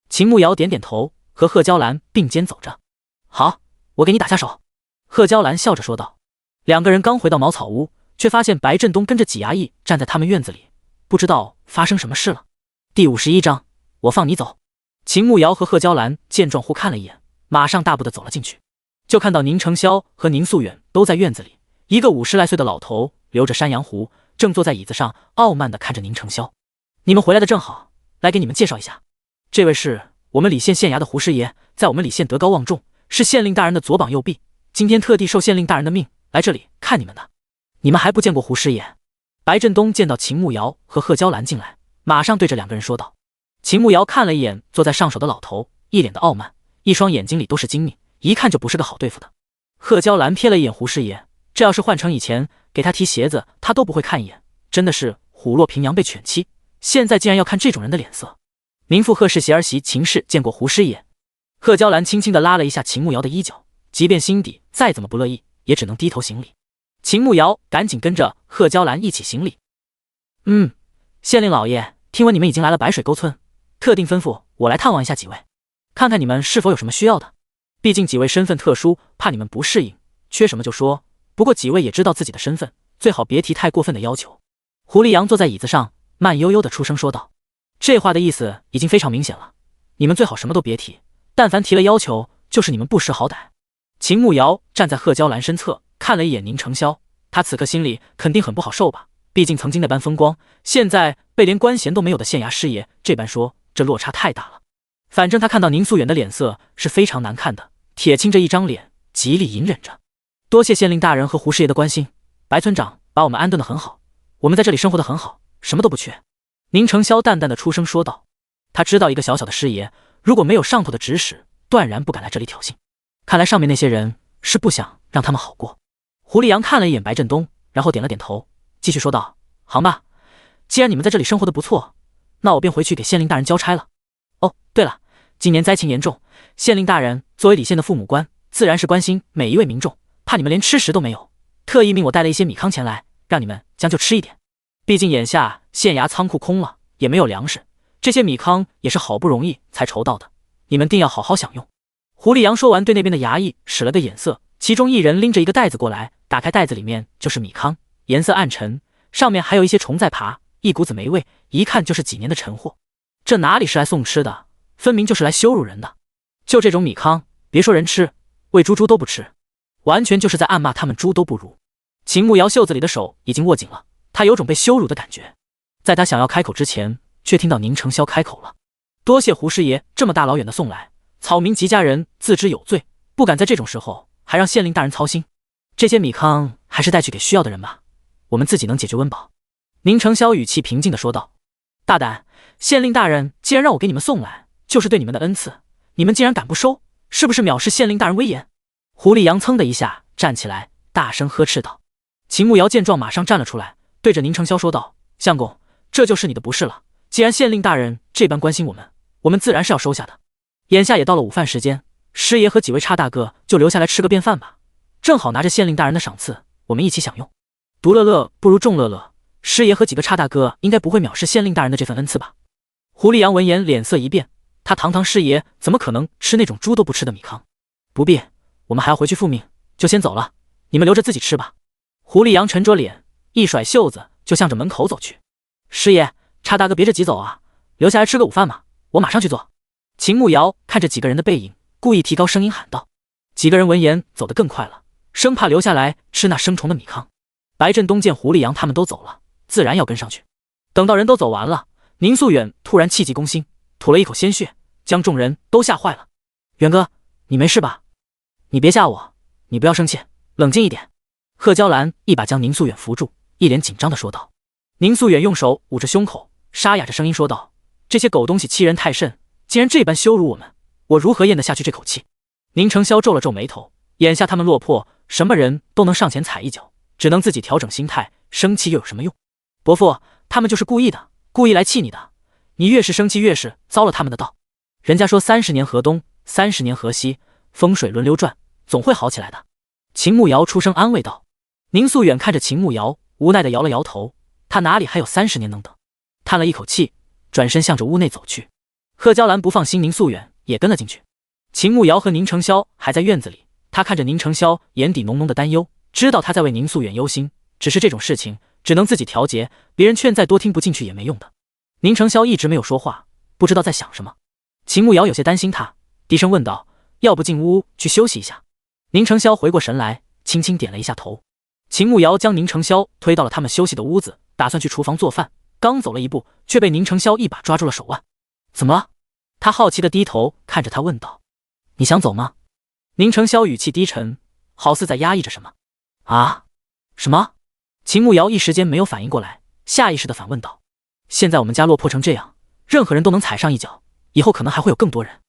[SPEAKER 1] 秦慕瑶点点头，和贺娇兰并肩走着。好，我给你打下手。贺娇兰笑着说道。2个人刚回到茅草屋，却发现白振东跟着几衙役站在他们院子里，不知道发生什么事了。第51章，我放你走。秦慕瑶和贺娇兰见状互看了一眼，马上大步的走了进去。就看到宁承霄和宁素远都在院子里，一个50来岁的老头留着山羊胡，正坐在椅子上傲慢地看着宁承霄。你们回来的正好，来给你们介绍一下，这位是我们李县县衙的胡师爷，在我们李县德高望重，是县令大人的左膀右臂，今天特地受县令大人的命来这里看你们的。你们还不见过胡师爷？白振东见到秦慕瑶和贺娇兰进来，马上对着2个人说道。秦慕瑶看了一眼坐在上首的老头，一脸的傲慢，一双眼睛里都是精明，一看就不是个好对付的。贺娇兰瞥了一眼胡师爷，这要是换成以前，给他提鞋子他都不会看一眼，真的是虎落平阳被犬欺，现在竟然要看这种人的脸色。民妇贺氏媳儿媳秦氏见过胡师爷。贺娇兰轻轻地拉了一下秦慕瑶的衣角，即便心底再怎么不乐意，也只能低头行礼。秦慕瑶赶紧跟着贺娇兰一起行礼。县令老爷，听闻你们已经来了白水沟村，特定吩咐我来探望一下几位，看看你们是否有什么需要的。毕竟几位身份特殊，怕你们不适应，缺什么就说。不过几位也知道自己的身份，最好别提太过分的要求。狐狸羊坐在椅子上，慢悠悠地出声说道。这话的意思已经非常明显了，你们最好什么都别提，但凡提了要求，就是你们不识好歹。秦慕瑶站在贺娇兰身侧，看了一眼宁承霄，他此刻心里肯定很不好受吧，毕竟曾经那般风光，现在被连官衔都没有的县衙师爷这般说，这落差太大了。反正他看到宁素远的脸色是非常难看的，铁青着一张脸，极力隐忍着。多谢县令大人和胡师爷的关心，白村长把我们安顿得很好，我们在这里生活得很好，什么都不缺。宁承霄淡淡的出声说道。他知道一个小小的师爷，如果没有上头的指使，断然不敢来这里挑衅。看来上面那些人是不想让他们好过。狐狸羊看了一眼白振东，然后点了点头，继续说道。好吧，既然你们在这里生活得不错，那我便回去给县令大人交差了。哦，对了，今年灾情严重，县令大人作为李县的父母官，自然是关心每一位民众，怕你们连吃食都没有，特意命我带了一些米糠前来，让你们将就吃一点。毕竟眼下县衙仓库空了，也没有粮食，这些米糠也是好不容易才筹到的，你们定要好好享用。狐狸羊说完，对那边的衙役使了个眼色，其中一人拎着一个袋子过来，打开袋子里面就是米糠，颜色暗沉，上面还有一些虫在爬，一股子霉味，一看就是几年的陈货。这哪里是来送吃的，分明就是来羞辱人的。就这种米糠，别说人吃，喂猪猪都不吃，完全就是在暗骂他们猪都不如。秦慕瑶袖子里的手已经握紧了，他有种被羞辱的感觉。在他想要开口之前，却听到宁承霄开口了：“多谢胡师爷这么大老远的送来，草民吉家人自知有罪，不敢在这种时候还让县令大人操心。这些米糠还是带去给需要的人吧，我们自己能解决温饱。”宁承霄语气平静地说道：“大胆，县令大人既然让我给你们送来，就是对你们的恩赐，你们竟然敢不收，是不是藐视县令大人威严？”狐狸杨噌的一下站起来，大声呵斥道。秦慕瑶见状马上站了出来，对着宁承霄说道：“相公，这就是你的不是了。既然县令大人这般关心我们，我们自然是要收下的。眼下也到了午饭时间，师爷和几位差大哥就留下来吃个便饭吧，正好拿着县令大人的赏赐，我们一起享用。独乐乐不如众乐乐，师爷和几个差大哥应该不会藐视县令大人的这份恩赐吧？”狐狸杨闻言脸色一变，他堂堂师爷怎么可能吃那种猪都不吃的米糠？不必，我们还要回去复命，就先走了，你们留着自己吃吧。狐狸杨沉着脸，一甩袖子就向着门口走去。师爷，差大哥别着急走啊，留下来吃个午饭嘛，我马上去做。秦慕瑶看着几个人的背影，故意提高声音喊道。几个人闻言走得更快了，生怕留下来吃那生虫的米糠。白振东见狐狸杨他们都走了，自然要跟上去。等到人都走完了，宁素远突然气急攻心，吐了一口鲜血，将众人都吓坏了。远哥，你没事吧？你别吓我，你不要生气，冷静一点。贺娇兰一把将宁素远扶住，一脸紧张地说道。宁素远用手捂着胸口，沙哑着声音说道：“这些狗东西欺人太甚，竟然这般羞辱我们，我如何咽得下去这口气？”宁承霄皱了皱眉头，眼下他们落魄，什么人都能上前踩一脚，只能自己调整心态，生气又有什么用？伯父，他们就是故意的，故意来气你的，你越是生气越是糟了他们的道。人家说30年河东，30年河西，风水轮流转，总会好起来的。秦慕瑶出声安慰道。宁素远看着秦慕瑶，无奈地摇了摇头，他哪里还有30年能等？叹了一口气，转身向着屋内走去。贺娇兰不放心宁素远，也跟了进去。秦慕瑶和宁承霄还在院子里，他看着宁承霄眼底浓浓的担忧，知道他在为宁素远忧心，只是这种事情只能自己调节，别人劝再多听不进去也没用的。宁承霄一直没有说话，不知道在想什么。秦慕瑶有些担心他，低声问道：“要不进屋去休息一下？”宁承霄回过神来，轻轻点了一下头。秦慕瑶将宁承霄推到了他们休息的屋子，打算去厨房做饭，刚走了一步，却被宁承霄一把抓住了手腕。怎么了？他好奇地低头看着他问道。你想走吗？宁承霄语气低沉，好似在压抑着什么。啊？什么？秦慕瑶一时间没有反应过来，下意识地反问道。现在我们家落魄成这样，任何人都能踩上一脚，以后可能还会有更多人。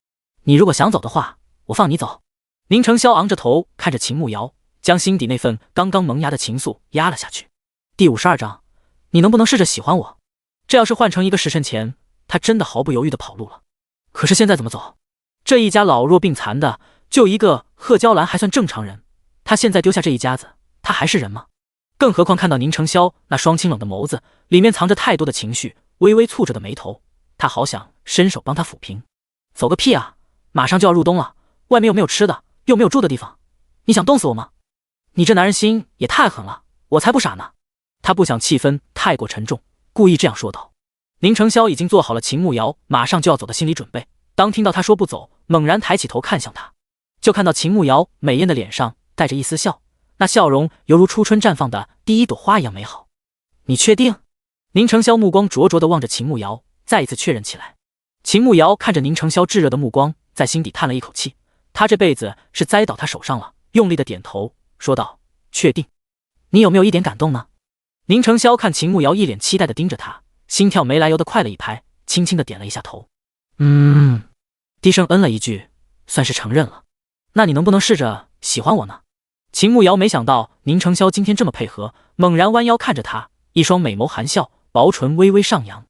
[SPEAKER 1] 你如果想走的话，我放你走。宁承霄昂着头看着秦慕瑶，将心底那份刚刚萌芽的情愫压了下去。第52章，你能不能试着喜欢我？这要是换成一个时辰前，他真的毫不犹豫地跑路了。可是现在怎么走？这一家老弱病残的，就一个贺娇兰还算正常人，他现在丢下这一家子，他还是人吗？更何况看到宁承霄那双清冷的眸子，里面藏着太多的情绪，微微蹙着的眉头，他好想伸手帮他抚平。走个屁啊！马上就要入冬了，外面又没有吃的，又没有住的地方，你想冻死我吗？你这男人心也太狠了，我才不傻呢。他不想气氛太过沉重，故意这样说道。宁承霄已经做好了秦慕瑶马上就要走的心理准备，当听到他说不走，猛然抬起头看向他，就看到秦慕瑶美艳的脸上带着一丝笑，那笑容犹如初春绽放的第一朵花一样美好。你确定？宁承霄目光灼灼地望着秦慕瑶，再一次确认起来。秦慕瑶看着宁承霄炙热的目光，在心底叹了一口气，他这辈子是栽倒他手上了，用力的点头说道：确定。你有没有一点感动呢？宁承霄看秦慕瑶一脸期待地盯着他，心跳没来由的快了一拍，轻轻地点了一下头。低声嗯了一句，算是承认了。那你能不能试着喜欢我呢？秦慕瑶没想到宁承霄今天这么配合，猛然弯腰看着他，一双美眸含笑，薄唇微微上扬。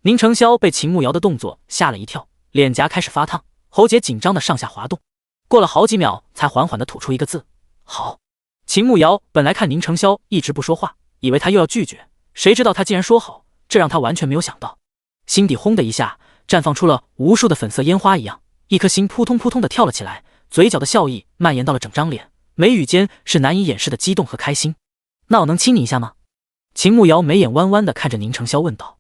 [SPEAKER 1] 宁承霄被秦慕瑶的动作吓了一跳，脸颊开始发烫，喉结紧张的上下滑动，过了好几秒才缓缓地吐出一个字：好。秦慕瑶本来看宁承霄一直不说话，以为他又要拒绝，谁知道他竟然说好，这让他完全没有想到，心底轰的一下绽放出了无数的粉色烟花一样，一颗心扑通扑通的跳了起来，嘴角的笑意蔓延到了整张脸，眉宇间是难以掩饰的激动和开心。那我能亲你一下吗？秦慕瑶眉眼弯弯的看着宁承霄问道。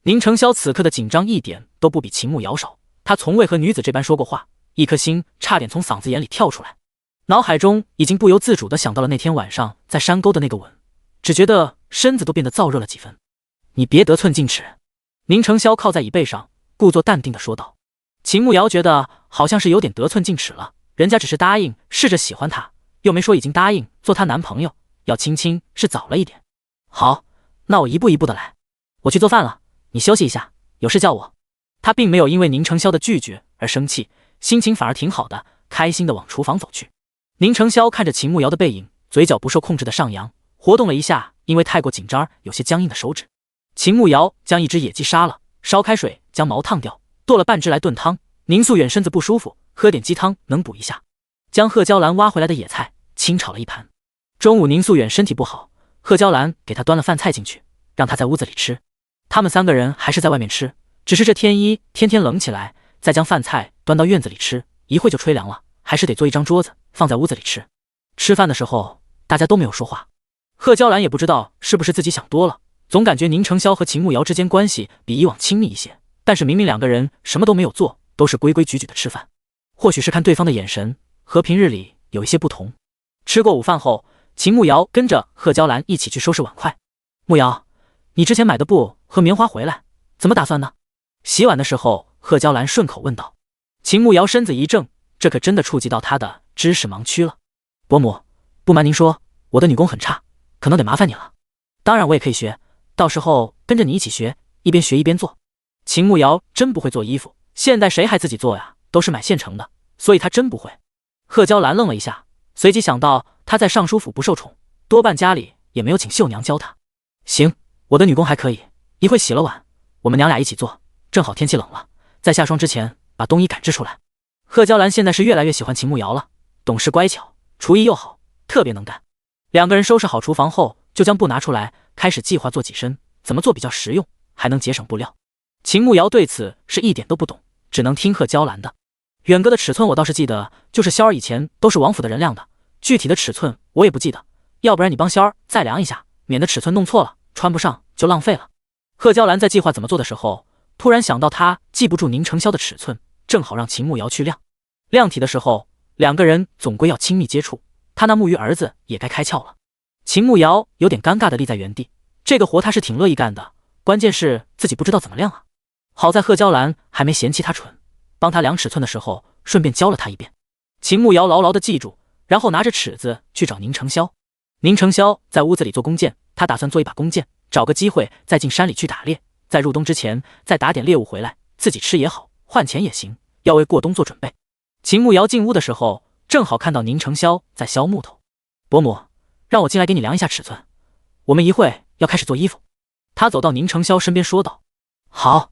[SPEAKER 1] 宁承霄此刻的紧张一点都不比秦慕瑶少，他从未和女子这般说过话，一颗心差点从嗓子眼里跳出来，脑海中已经不由自主地想到了那天晚上在山沟的那个吻，只觉得身子都变得燥热了几分。你别得寸进尺。宁承霄靠在椅背上，故作淡定地说道。秦慕瑶觉得好像是有点得寸进尺了，人家只是答应试着喜欢他，又没说已经答应做他男朋友，要亲亲是早了一点。好，那我一步一步的来。我去做饭了，你休息一下，有事叫我。他并没有因为宁承霄的拒绝而生气，心情反而挺好的，开心的往厨房走去。宁承霄看着秦慕瑶的背影，嘴角不受控制的上扬，活动了一下因为太过紧张有些僵硬的手指。秦慕瑶将一只野鸡杀了，烧开水将毛烫掉，剁了半只来炖汤。宁素远身子不舒服，喝点鸡汤能补一下。将贺娇兰挖回来的野菜清炒了一盘。中午宁素远身体不好，贺娇兰给他端了饭菜进去，让他在屋子里吃。他们3个人还是在外面吃，只是这天一天天冷起来，再将饭菜端到院子里吃，一会就吹凉了，还是得做一张桌子放在屋子里吃。吃饭的时候大家都没有说话。贺娇兰也不知道是不是自己想多了，总感觉宁承霄和秦慕瑶之间关系比以往亲密一些，但是明明2个人什么都没有做，都是规规矩矩的吃饭。或许是看对方的眼神和平日里有一些不同。吃过午饭后，秦慕瑶跟着贺娇兰一起去收拾碗筷。慕瑶，你之前买的布和棉花回来，怎么打算呢？洗碗的时候，贺娇兰顺口问道。秦慕瑶身子一怔，这可真的触及到她的知识盲区了。伯母，不瞒您说，我的女工很差，可能得麻烦你了。当然我也可以学，到时候跟着你一起学，一边学一边做。秦慕瑶真不会做衣服，现在谁还自己做呀，都是买现成的，所以她真不会。贺娇兰愣了一下，随即想到她在尚书府不受宠，多半家里也没有请绣娘教她。行，我的女工还可以，一会洗了碗，我们娘俩一起做，正好天气冷了，在下霜之前把冬衣赶制出来。贺娇兰现在是越来越喜欢秦慕瑶了，懂事乖巧，厨艺又好，特别能干。2个人收拾好厨房后，就将布拿出来，开始计划做几身，怎么做比较实用，还能节省布料。秦慕瑶对此是一点都不懂，只能听贺娇兰的。远哥的尺寸我倒是记得，就是萧儿以前都是王府的人量的，具体的尺寸我也不记得，要不然你帮萧儿再量一下，免得尺寸弄错了，穿不上就浪费了。贺娇兰在计划怎么做的时候，突然想到她记不住宁承霄的尺寸，正好让秦慕瑶去量。量体的时候，2个人总归要亲密接触，他那木鱼儿子也该开窍了。秦慕瑶有点尴尬的立在原地，这个活他是挺乐意干的，关键是自己不知道怎么量啊。好在贺娇兰还没嫌弃他蠢，帮他量尺寸的时候顺便教了他一遍。秦慕瑶牢牢地记住，然后拿着尺子去找宁承霄。宁承霄在屋子里做弓箭，他打算做一把弓箭，找个机会再进山里去打猎，在入冬之前再打点猎物回来，自己吃也好，换钱也行，要为过冬做准备。秦慕瑶进屋的时候，正好看到宁承霄在削木头。伯母，让我进来给你量一下尺寸，我们一会要开始做衣服。他走到宁承霄身边说道。好。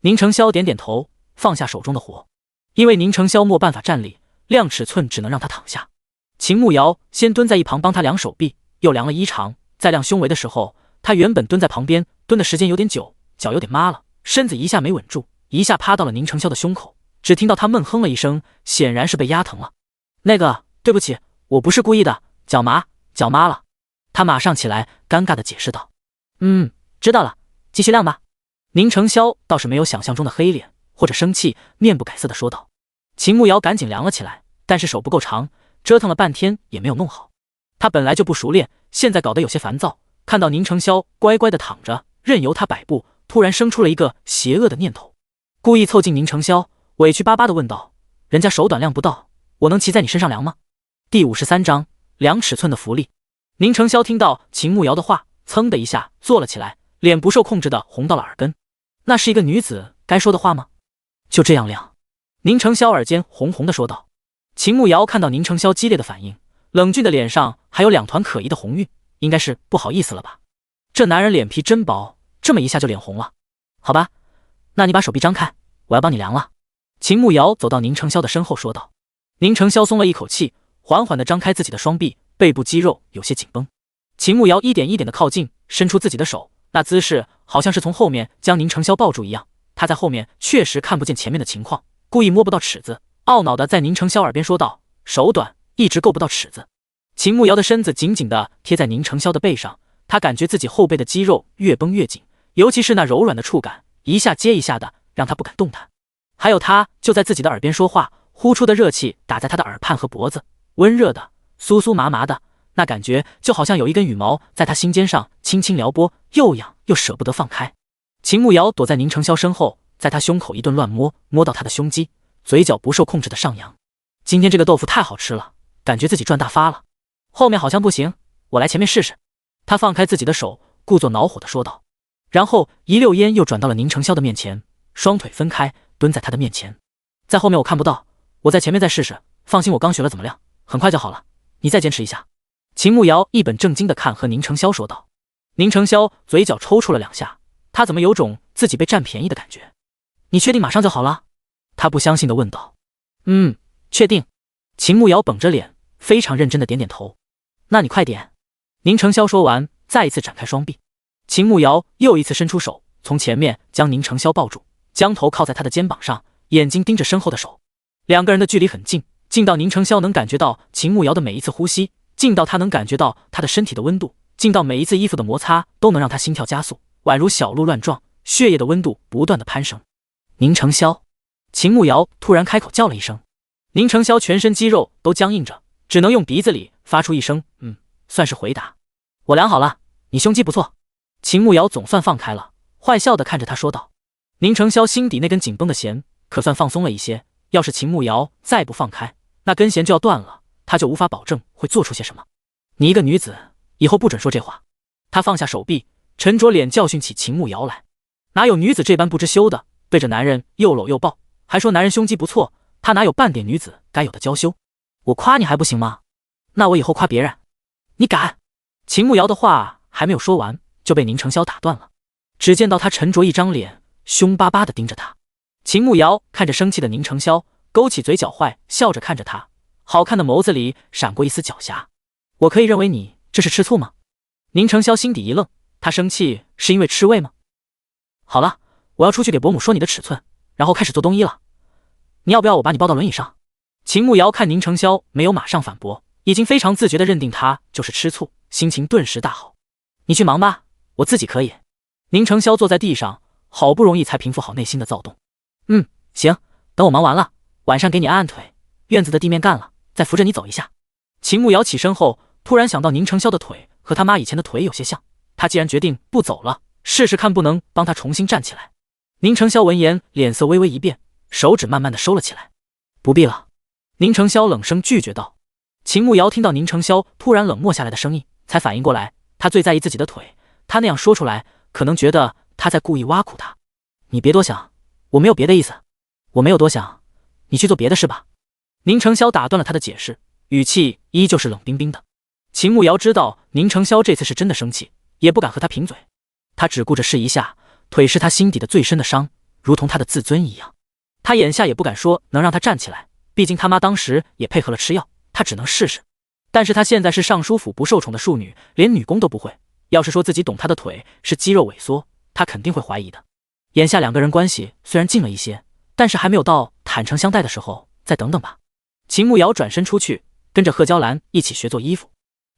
[SPEAKER 1] 宁承霄点点头，放下手中的活。因为宁承霄没办法站立，量尺寸只能让他躺下。秦慕瑶先蹲在一旁帮他量手臂，又量了衣长，在量胸围的时候，他原本蹲在旁边，蹲的时间有点久，脚有点麻了，身子一下没稳住，一下趴到了宁承霄的胸口，只听到他闷哼了一声，显然是被压疼了。那个，对不起，我不是故意的，脚麻了。他马上起来，尴尬地解释道。知道了，继续量吧。宁承霄倒是没有想象中的黑脸或者生气，面不改色地说道。秦慕瑶赶紧量了起来，但是手不够长，折腾了半天也没有弄好。他本来就不熟练，现在搞得有些烦躁，看到宁承霄乖乖地躺着，任由他摆布，突然生出了一个邪恶的念头，故意凑近宁承霄，委屈巴巴地问道：人家手短量不到，我能骑在你身上量吗？第53章量尺寸的福利。宁承霄听到秦慕瑶的话，噌的一下坐了起来，脸不受控制地红到了耳根。那是一个女子该说的话吗？就这样量？宁承霄耳尖红红地说道。秦慕瑶看到宁承霄激烈的反应，冷峻的脸上还有2团可疑的红晕，应该是不好意思了吧？这男人脸皮真薄，这么一下就脸红了。好吧，那你把手臂张开，我要帮你量了。秦慕瑶走到宁承霄的身后说道。宁承霄松了一口气，缓缓地张开自己的双臂，背部肌肉有些紧绷。秦慕瑶一点一点地靠近，伸出自己的手，那姿势好像是从后面将宁承霄抱住一样。他在后面确实看不见前面的情况，故意摸不到尺子，懊恼地在宁承霄耳边说道：手短，一直够不到尺子。秦慕瑶的身子紧紧地贴在宁承霄的背上，他感觉自己后背的肌肉越绷越紧，尤其是那柔软的触感，一下接一下的，让他不敢动弹。还有他就在自己的耳边说话，呼出的热气打在他的耳畔和脖子，温热的，酥酥麻麻的，那感觉就好像有一根羽毛在他心尖上轻轻撩拨，又痒又舍不得放开。秦慕瑶躲在宁承霄身后，在他胸口一顿乱摸，摸到他的胸肌，嘴角不受控制的上扬。今天这个豆腐太好吃了，感觉自己赚大发了。后面好像不行，我来前面试试。他放开自己的手，故作恼火的说道，然后一溜烟又转到了宁承霄的面前，双腿分开蹲在他的面前。在后面我看不到，我在前面再试试，放心，我刚学了怎么亮，很快就好了，你再坚持一下。秦慕瑶一本正经的看和宁承霄说道。宁承霄嘴角抽搐了2下，他怎么有种自己被占便宜的感觉？你确定马上就好了？他不相信的问道。确定。秦慕瑶绷着脸，非常认真的点点头。那你快点。宁承霄说完，再一次展开双臂。秦慕瑶又一次伸出手，从前面将宁承霄抱住，将头靠在他的肩膀上，眼睛盯着身后的手。两个人的距离很近，近到宁承霄能感觉到秦慕瑶的每一次呼吸，近到他能感觉到他的身体的温度，近到每一次衣服的摩擦都能让他心跳加速，宛如小鹿乱撞，血液的温度不断的攀升。宁承霄，秦慕瑶突然开口叫了一声。宁承霄全身肌肉都僵硬着，只能用鼻子里发出一声算是回答。我量好了，你胸肌不错。秦慕瑶总算放开了，坏笑的看着他说道。宁承霄心底那根紧绷的弦可算放松了一些，要是秦慕瑶再不放开，那根弦就要断了，他就无法保证会做出些什么。你一个女子，以后不准说这话。他放下手臂，沉着脸教训起秦慕瑶来。哪有女子这般不知羞的，对着男人又搂又抱，还说男人胸肌不错，他哪有半点女子该有的娇羞？我夸你还不行吗？那我以后夸别人。你敢？秦慕瑶的话还没有说完，就被宁承霄打断了。只见到他沉着一张脸，凶巴巴地盯着他。秦慕瑶看着生气的宁承霄，勾起嘴角坏，笑着看着他，好看的眸子里闪过一丝狡黠。我可以认为你这是吃醋吗？宁承霄心底一愣，他生气是因为吃味吗？好了，我要出去给伯母说你的尺寸，然后开始做冬衣了。你要不要我把你抱到轮椅上？秦慕瑶看宁承霄没有马上反驳，已经非常自觉地认定他就是吃醋，心情顿时大好。你去忙吧，我自己可以。宁承霄坐在地上，好不容易才平复好内心的躁动。行，等我忙完了，晚上给你按按腿，院子的地面干了，再扶着你走一下。秦慕瑶起身后，突然想到宁承霄的腿和他妈以前的腿有些像，他既然决定不走了，试试看不能帮他重新站起来。宁承霄闻言，脸色微微一变，手指慢慢的收了起来。不必了。宁承霄冷声拒绝道。秦慕瑶听到宁承霄突然冷漠下来的声音，才反应过来，他最在意自己的腿，他那样说出来，可能觉得他在故意挖苦他。你别多想，我没有别的意思。我没有多想，你去做别的事吧。宁承霄打断了他的解释，语气依旧是冷冰冰的。秦慕瑶知道宁承霄这次是真的生气，也不敢和他贫嘴，他只顾着试一下，腿是他心底的最深的伤，如同他的自尊一样。他眼下也不敢说能让他站起来，毕竟他妈当时也配合了吃药，他只能试试。但是他现在是尚书府不受宠的庶女，连女工都不会，要是说自己懂他的腿是肌肉萎缩，他肯定会怀疑的。眼下两个人关系虽然近了一些，但是还没有到坦诚相待的时候，再等等吧。秦慕瑶转身出去，跟着贺娇兰一起学做衣服。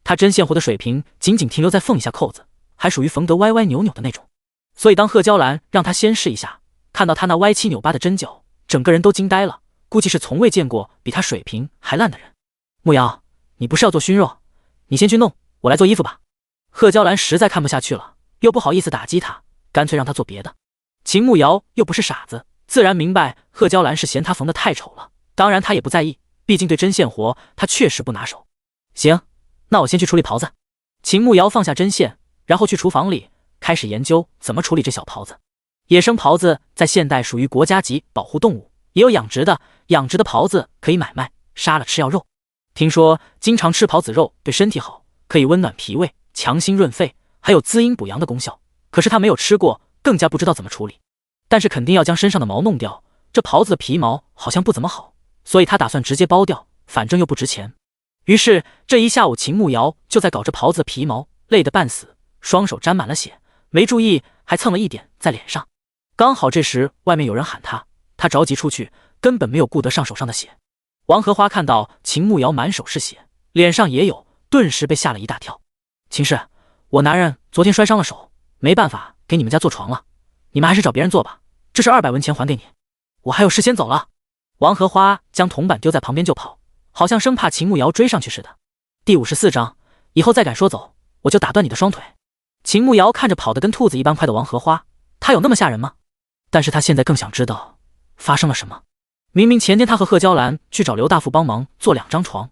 [SPEAKER 1] 她针线活的水平仅仅停留在缝一下扣子，还属于缝得歪歪扭扭的那种。所以当贺娇兰让她先试一下，看到她那歪七扭八的针脚，整个人都惊呆了，估计是从未见过比她水平还烂的人。慕瑶，你不是要做熏肉，你先去弄，我来做衣服吧。贺娇兰实在看不下去了，又不好意思打击她，干脆让她做别的。秦慕瑶又不是傻子，自然明白贺娇兰是嫌她缝得太丑了，当然她也不在意，毕竟对针线活她确实不拿手。行，那我先去处理袍子。秦慕瑶放下针线，然后去厨房里开始研究怎么处理这小袍子。野生袍子在现代属于国家级保护动物，也有养殖的，养殖的袍子可以买卖，杀了吃要肉。听说经常吃袍子肉对身体好，可以温暖脾胃，强心润肺，还有滋阴补阳的功效。可是他没有吃过，更加不知道怎么处理。但是肯定要将身上的毛弄掉，这袍子的皮毛好像不怎么好，所以他打算直接剥掉，反正又不值钱。于是这一下午秦慕瑶就在搞这袍子的皮毛，累得半死，双手沾满了血，没注意还蹭了一点在脸上。刚好这时外面有人喊他，他着急出去，根本没有顾得上手上的血。王荷花看到秦慕瑶满手是血，脸上也有，顿时被吓了一大跳。秦氏，我男人昨天摔伤了手，没办法给你们家做床了，你们还是找别人做吧，这是200文钱还给你，我还有事先走了。王荷花将铜板丢在旁边就跑，好像生怕秦慕瑶追上去似的。第54章，以后再敢说走，我就打断你的双腿。秦慕瑶看着跑得跟兔子一般快的王荷花，他有那么吓人吗？但是他现在更想知道发生了什么。明明前天他和贺娇兰去找刘大富帮忙做2张床，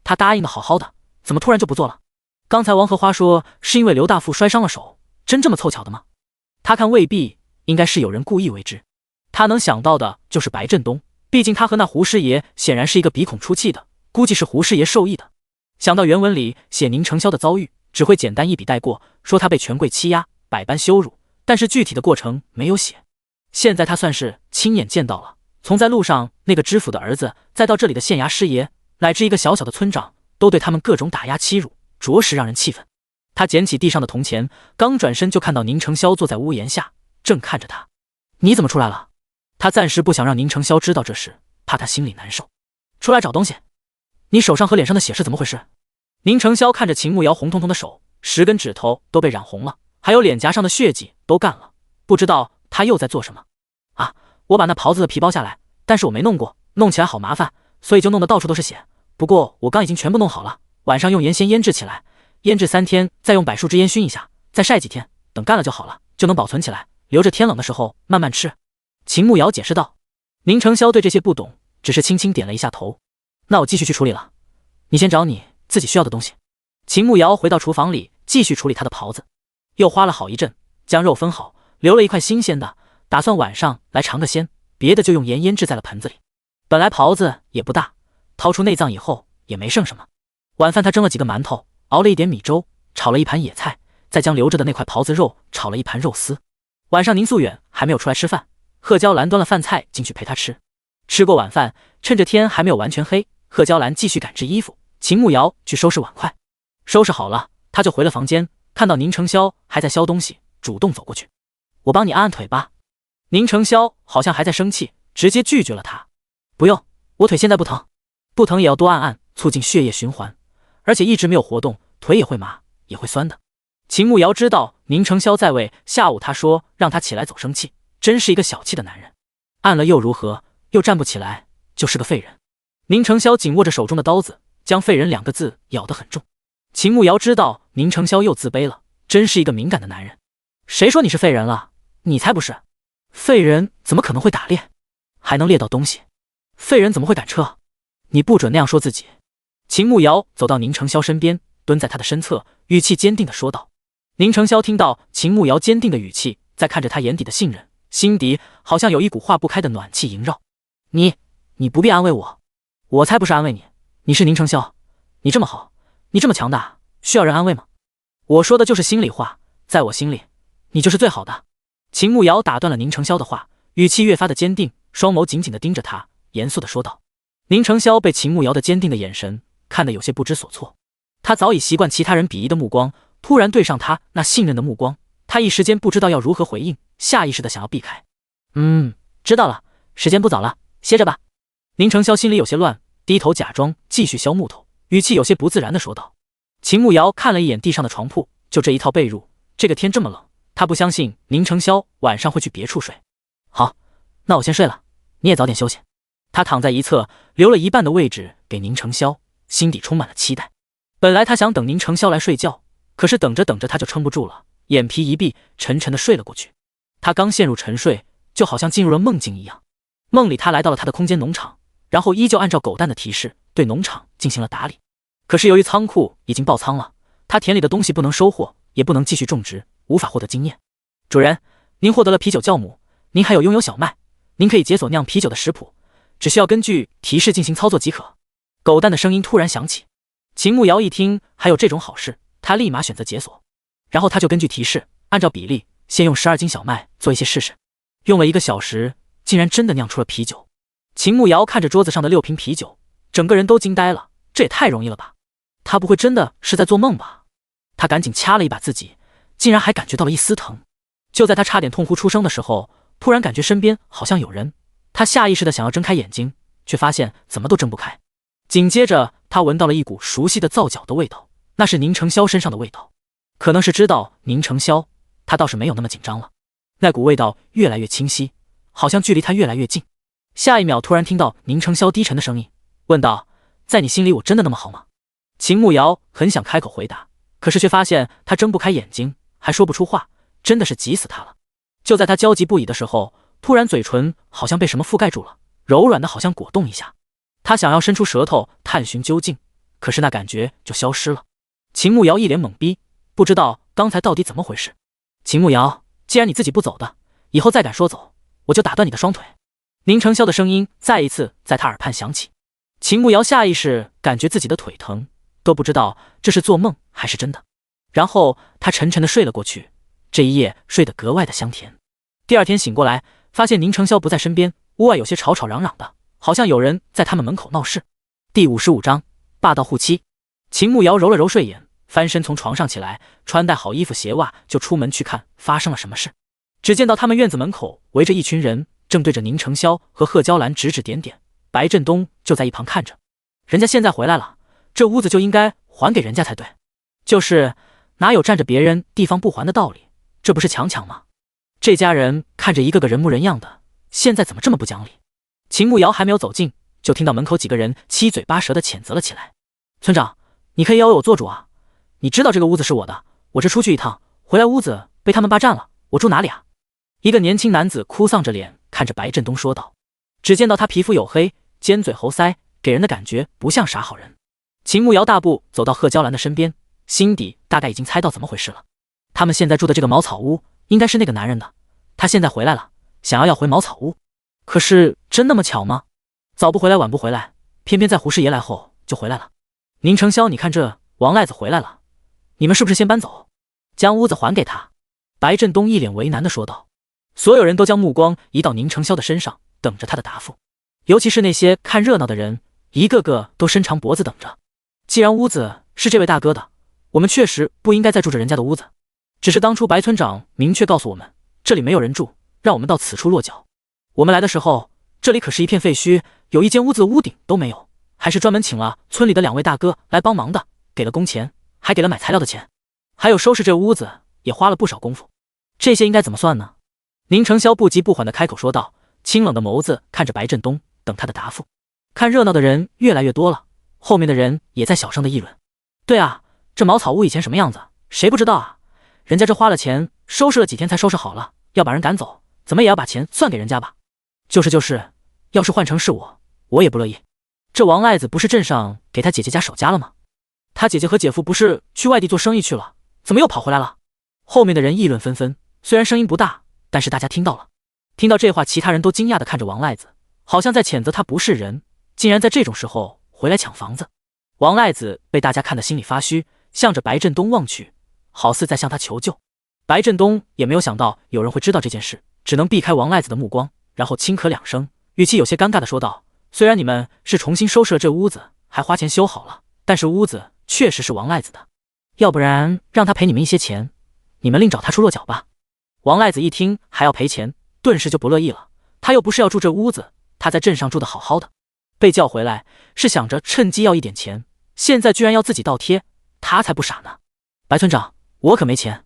[SPEAKER 1] 他答应的好好的，怎么突然就不做了？刚才王荷花说是因为刘大富摔伤了手，真这么凑巧的吗？他看未必，应该是有人故意为之。他能想到的就是白振东，毕竟他和那胡师爷显然是一个鼻孔出气的，估计是胡师爷授意的。想到原文里写宁承霄的遭遇，只会简单一笔带过，说他被权贵欺压，百般羞辱，但是具体的过程没有写。现在他算是亲眼见到了，从在路上那个知府的儿子，再到这里的县衙师爷，乃至一个小小的村长，都对他们各种打压欺辱，着实让人气愤。他捡起地上的铜钱，刚转身就看到宁承霄坐在屋檐下，正看着他。你怎么出来了？他暂时不想让宁承霄知道这事，怕他心里难受。出来找东西。你手上和脸上的血是怎么回事？宁承霄看着秦慕瑶红彤彤的手，10根指头都被染红了，还有脸颊上的血迹都干了，不知道他又在做什么。啊，我把那袍子的皮剥下来，但是我没弄过，弄起来好麻烦，所以就弄得到处都是血。不过我刚已经全部弄好了，晚上用盐先腌制起来，腌制3天，再用柏树枝烟熏一下，再晒几天，等干了就好了，就能保存起来，留着天冷的时候慢慢吃。秦慕瑶解释道。宁承霄对这些不懂，只是轻轻点了一下头。那我继续去处理了，你先找你自己需要的东西。秦慕瑶回到厨房里继续处理他的袍子，又花了好一阵，将肉分好，留了一块新鲜的，打算晚上来尝个鲜，别的就用盐腌制在了盆子里。本来袍子也不大，掏出内脏以后也没剩什么。晚饭他蒸了几个馒头，熬了一点米粥，炒了一盘野菜，再将留着的那块袍子肉炒了一盘肉丝。晚上宁素远还没有出来吃饭，贺娇兰端了饭菜进去陪他吃。吃过晚饭，趁着天还没有完全黑，贺娇兰继续赶制衣服，秦慕瑶去收拾碗筷。收拾好了，他就回了房间，看到宁承霄还在削东西，主动走过去。我帮你按按腿吧。宁承霄好像还在生气，直接拒绝了他。不用，我腿现在不疼，不疼也要多按按，促进血液循环，而且一直没有活动，腿也会麻，也会酸的。秦慕瑶知道宁承霄在为下午他说让他起来走生气，真是一个小气的男人。按了又如何，又站不起来，就是个废人。宁承霄紧握着手中的刀子，将废人2个字咬得很重。秦慕瑶知道宁承霄又自卑了，真是一个敏感的男人。谁说你是废人了？你才不是。废人怎么可能会打猎，还能猎到东西？废人怎么会赶车？你不准那样说自己。秦慕瑶走到宁承霄身边，蹲在他的身侧，语气坚定地说道。宁承霄听到秦慕瑶坚定的语气，在看着他眼底的信任，心底好像有一股化不开的暖气萦绕。你不必安慰我，我才不是安慰你，你是宁承霄，你这么好，你这么强大，需要人安慰吗？我说的就是心里话，在我心里，你就是最好的。秦慕瑶打断了宁承霄的话，语气越发的坚定，双眸紧紧地盯着他，严肃地说道。宁承霄被秦慕瑶的坚定的眼神看得有些不知所措，他早已习惯其他人鄙夷的目光，突然对上他那信任的目光，他一时间不知道要如何回应，下意识地想要避开。知道了，时间不早了，歇着吧。宁承霄心里有些乱，低头假装继续削木头，语气有些不自然地说道。秦慕瑶看了一眼地上的床铺，就这一套被褥，这个天这么冷，他不相信宁承霄晚上会去别处睡。好，那我先睡了，你也早点休息。他躺在一侧，留了一半的位置给宁承霄，心底充满了期待。本来他想等宁承霄来睡觉，可是等着等着他就撑不住了，眼皮一闭，沉沉地睡了过去。他刚陷入沉睡，就好像进入了梦境一样。梦里他来到了他的空间农场，然后依旧按照狗蛋的提示对农场进行了打理。可是由于仓库已经爆仓了，他田里的东西不能收获，也不能继续种植，无法获得经验。主人，您获得了啤酒酵母，您还有拥有小麦，您可以解锁酿啤酒的食谱，只需要根据提示进行操作即可。狗蛋的声音突然响起。秦慕瑶一听还有这种好事，他立马选择解锁，然后他就根据提示按照比例先用12斤小麦做一些试试。用了1个小时，竟然真的酿出了啤酒。秦慕瑶看着桌子上的6瓶啤酒，整个人都惊呆了，这也太容易了吧，他不会真的是在做梦吧？他赶紧掐了一把自己，竟然还感觉到了一丝疼。就在他差点痛哭出声的时候，突然感觉身边好像有人，他下意识的想要睁开眼睛，却发现怎么都睁不开。紧接着他闻到了一股熟悉的皂角的味道，那是宁承霄身上的味道。可能是知道宁承霄，他倒是没有那么紧张了。那股味道越来越清晰，好像距离他越来越近。下一秒，突然听到宁承霄低沉的声音，问道：“在你心里，我真的那么好吗？”秦慕瑶很想开口回答，可是却发现他睁不开眼睛，还说不出话，真的是急死他了。就在他焦急不已的时候，突然嘴唇好像被什么覆盖住了，柔软的好像果冻一下。他想要伸出舌头探寻究竟，可是那感觉就消失了。秦慕瑶一脸懵逼，不知道刚才到底怎么回事。秦慕瑶，既然你自己不走的，以后再敢说走，我就打断你的双腿。宁承霄的声音再一次在他耳畔响起。秦慕瑶下意识感觉自己的腿疼，都不知道这是做梦还是真的。然后他沉沉的睡了过去，这一夜睡得格外的香甜。第二天醒过来，发现宁承霄不在身边，屋外有些吵吵嚷嚷的，好像有人在他们门口闹事。第55章霸道护妻。秦慕瑶揉了揉睡眼，翻身从床上起来，穿戴好衣服鞋袜就出门去看发生了什么事。只见到他们院子门口围着一群人，正对着宁承霄和贺娇兰指指点点，白振东就在一旁看着。人家现在回来了，这屋子就应该还给人家才对，就是哪有占着别人地方不还的道理，这不是强抢吗？这家人看着一个个人模人样的，现在怎么这么不讲理？秦慕瑶还没有走近，就听到门口几个人七嘴八舌的谴责了起来。村长，你可以要为我做主啊，你知道这个屋子是我的，我这出去一趟，回来屋子被他们霸占了，我住哪里啊？一个年轻男子哭丧着脸看着白振东说道。只见到他皮肤黝黑，尖嘴猴腮，给人的感觉不像啥好人。秦慕瑶大步走到贺娇兰的身边，心底大概已经猜到怎么回事了。他们现在住的这个茅草屋应该是那个男人的，他现在回来了，想要回茅草屋。可是真那么巧吗？早不回来晚不回来，偏偏在胡师爷来后就回来了。宁承霄，你看这王赖子回来了，你们是不是先搬走，将屋子还给他？白振东一脸为难的说道。所有人都将目光移到宁承霄的身上，等着他的答复。尤其是那些看热闹的人，一个个都伸长脖子等着。既然屋子是这位大哥的，我们确实不应该再住着人家的屋子。只是当初白村长明确告诉我们，这里没有人住，让我们到此处落脚。我们来的时候，这里可是一片废墟，有一间屋子的屋顶都没有，还是专门请了村里的2位大哥来帮忙的，给了工钱，还给了买材料的钱，还有收拾这屋子也花了不少功夫。这些应该怎么算呢？宁承霄不急不缓地开口说道，清冷的眸子看着白振东，等他的答复。看热闹的人越来越多了，后面的人也在小声的议论。对啊，这茅草屋以前什么样子，谁不知道啊？人家这花了钱，收拾了几天才收拾好了，要把人赶走，怎么也要把钱算给人家吧？就是，要是换成是我也不乐意。这王赖子不是镇上给他姐姐家守家了吗？他姐姐和姐夫不是去外地做生意去了，怎么又跑回来了？后面的人议论纷纷，虽然声音不大，但是大家听到了。听到这话，其他人都惊讶地看着王赖子，好像在谴责他不是人，竟然在这种时候回来抢房子。王赖子被大家看得心里发虚，向着白振东望去，好似在向他求救。白振东也没有想到有人会知道这件事，只能避开王赖子的目光，然后轻咳2声，语气有些尴尬地说道，虽然你们是重新收拾了这屋子，还花钱修好了，但是屋子确实是王赖子的，要不然让他赔你们一些钱，你们另找他处落脚吧。王赖子一听还要赔钱，顿时就不乐意了，他又不是要住这屋子，他在镇上住得好好的，被叫回来是想着趁机要一点钱，现在居然要自己倒贴，他才不傻呢。白村长，我可没钱，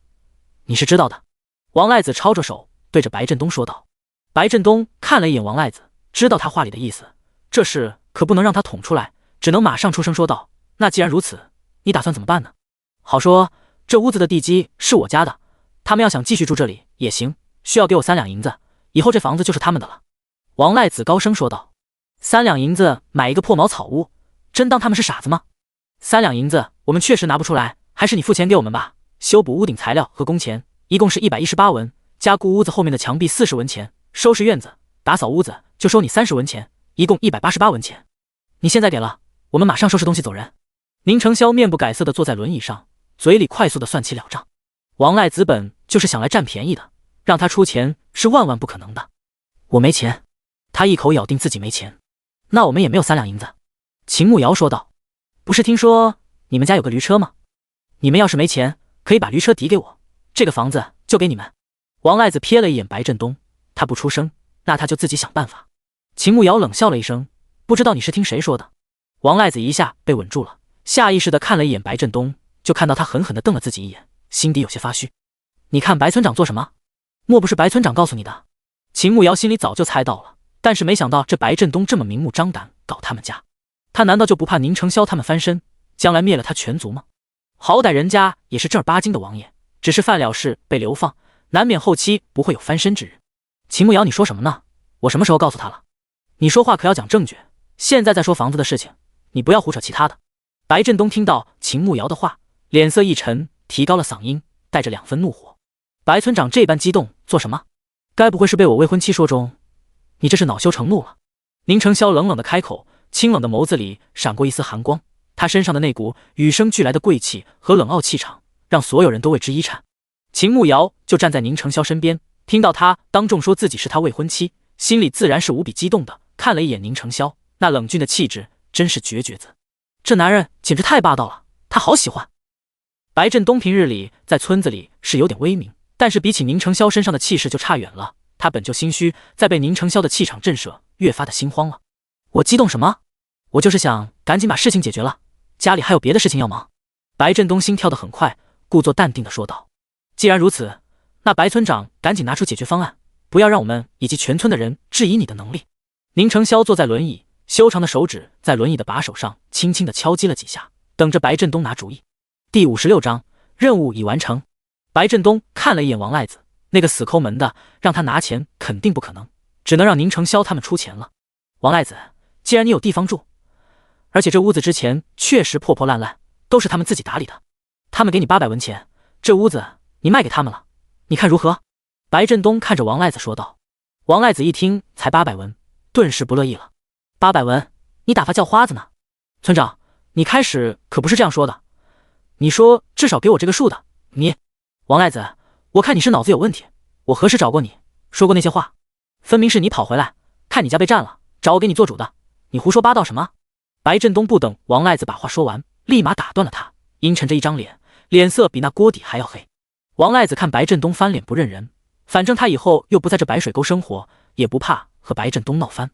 [SPEAKER 1] 你是知道的。王赖子抄着手对着白振东说道。白振东看了一眼王赖子，知道他话里的意思，这事可不能让他捅出来，只能马上出声说道，那既然如此，你打算怎么办呢？好说，这屋子的地基是我家的，他们要想继续住这里也行，需要给我3两银子，以后这房子就是他们的了。王赖子高声说道。3两银子买一个破茅草屋，真当他们是傻子吗？3两银子我们确实拿不出来，还是你付钱给我们吧。修补屋顶材料和工钱一共是118文，加固屋子后面的墙壁40文钱，收拾院子打扫屋子就收你30文钱，一共188文钱。你现在给了，我们马上收拾东西走人。宁承霄面不改色地坐在轮椅上，嘴里快速地算起了账。王赖子本就是想来占便宜的，让他出钱是万万不可能的。我没钱。他一口咬定自己没钱。那我们也没有3两银子。秦慕瑶说道。不是听说你们家有个驴车吗？你们要是没钱，可以把驴车抵给我，这个房子就给你们。王赖子瞥了一眼白振东，他不出声，那他就自己想办法。秦慕瑶冷笑了一声，不知道你是听谁说的。王赖子一下被稳住了，下意识地看了一眼白振东，就看到他狠狠地瞪了自己一眼，心底有些发虚。你看白村长做什么？莫不是白村长告诉你的？秦慕瑶心里早就猜到了，但是没想到这白振东这么明目张胆搞他们家，他难道就不怕宁承霄他们翻身，将来灭了他全族吗？好歹人家也是正儿八经的王爷，只是犯了事被流放，难免后期不会有翻身之日。秦慕瑶，你说什么呢？我什么时候告诉他了？你说话可要讲证据，现在在说房子的事情，你不要胡扯其他的。白振东听到秦慕瑶的话，脸色一沉，提高了嗓音，带着2分怒火。白村长这般激动做什么？该不会是被我未婚妻说中？你这是恼羞成怒了？宁承霄冷冷的开口，清冷的眸子里闪过一丝寒光，他身上的那股与生俱来的贵气和冷傲气场，让所有人都为之一颤。秦慕瑶就站在宁承霄身边，听到他当众说自己是他未婚妻，心里自然是无比激动的，看了一眼宁承霄，那冷峻的气质真是绝绝子。这男人简直太霸道了，他好喜欢。白振东平日里在村子里是有点威名，但是比起宁承霄身上的气势就差远了。他本就心虚，再被宁承霄的气场震慑，越发的心慌了。我激动什么？我就是想赶紧把事情解决了，家里还有别的事情要忙。白振东心跳得很快，故作淡定的说道。既然如此，那白村长赶紧拿出解决方案，不要让我们以及全村的人质疑你的能力。宁承霄坐在轮椅，修长的手指在轮椅的把手上轻轻地敲击了几下，等着白振东拿主意。第56章，任务已完成。白振东看了一眼王赖子，那个死抠门的，让他拿钱肯定不可能，只能让宁承霄他们出钱了。王赖子，既然你有地方住，而且这屋子之前确实破破烂烂，都是他们自己打理的，他们给你800文钱，这屋子你卖给他们了，你看如何？白振东看着王赖子说道。王赖子一听才800文，顿时不乐意了。800文，你打发叫花子呢？村长，你开始可不是这样说的，你说至少给我这个数的，你……王赖子，我看你是脑子有问题，我何时找过你说过那些话？分明是你跑回来，看你家被占了，找我给你做主的，你胡说八道什么？白振东不等王赖子把话说完，立马打断了他，阴沉着一张脸，脸色比那锅底还要黑。王赖子看白振东翻脸不认人，反正他以后又不在这白水沟生活，也不怕和白振东闹翻。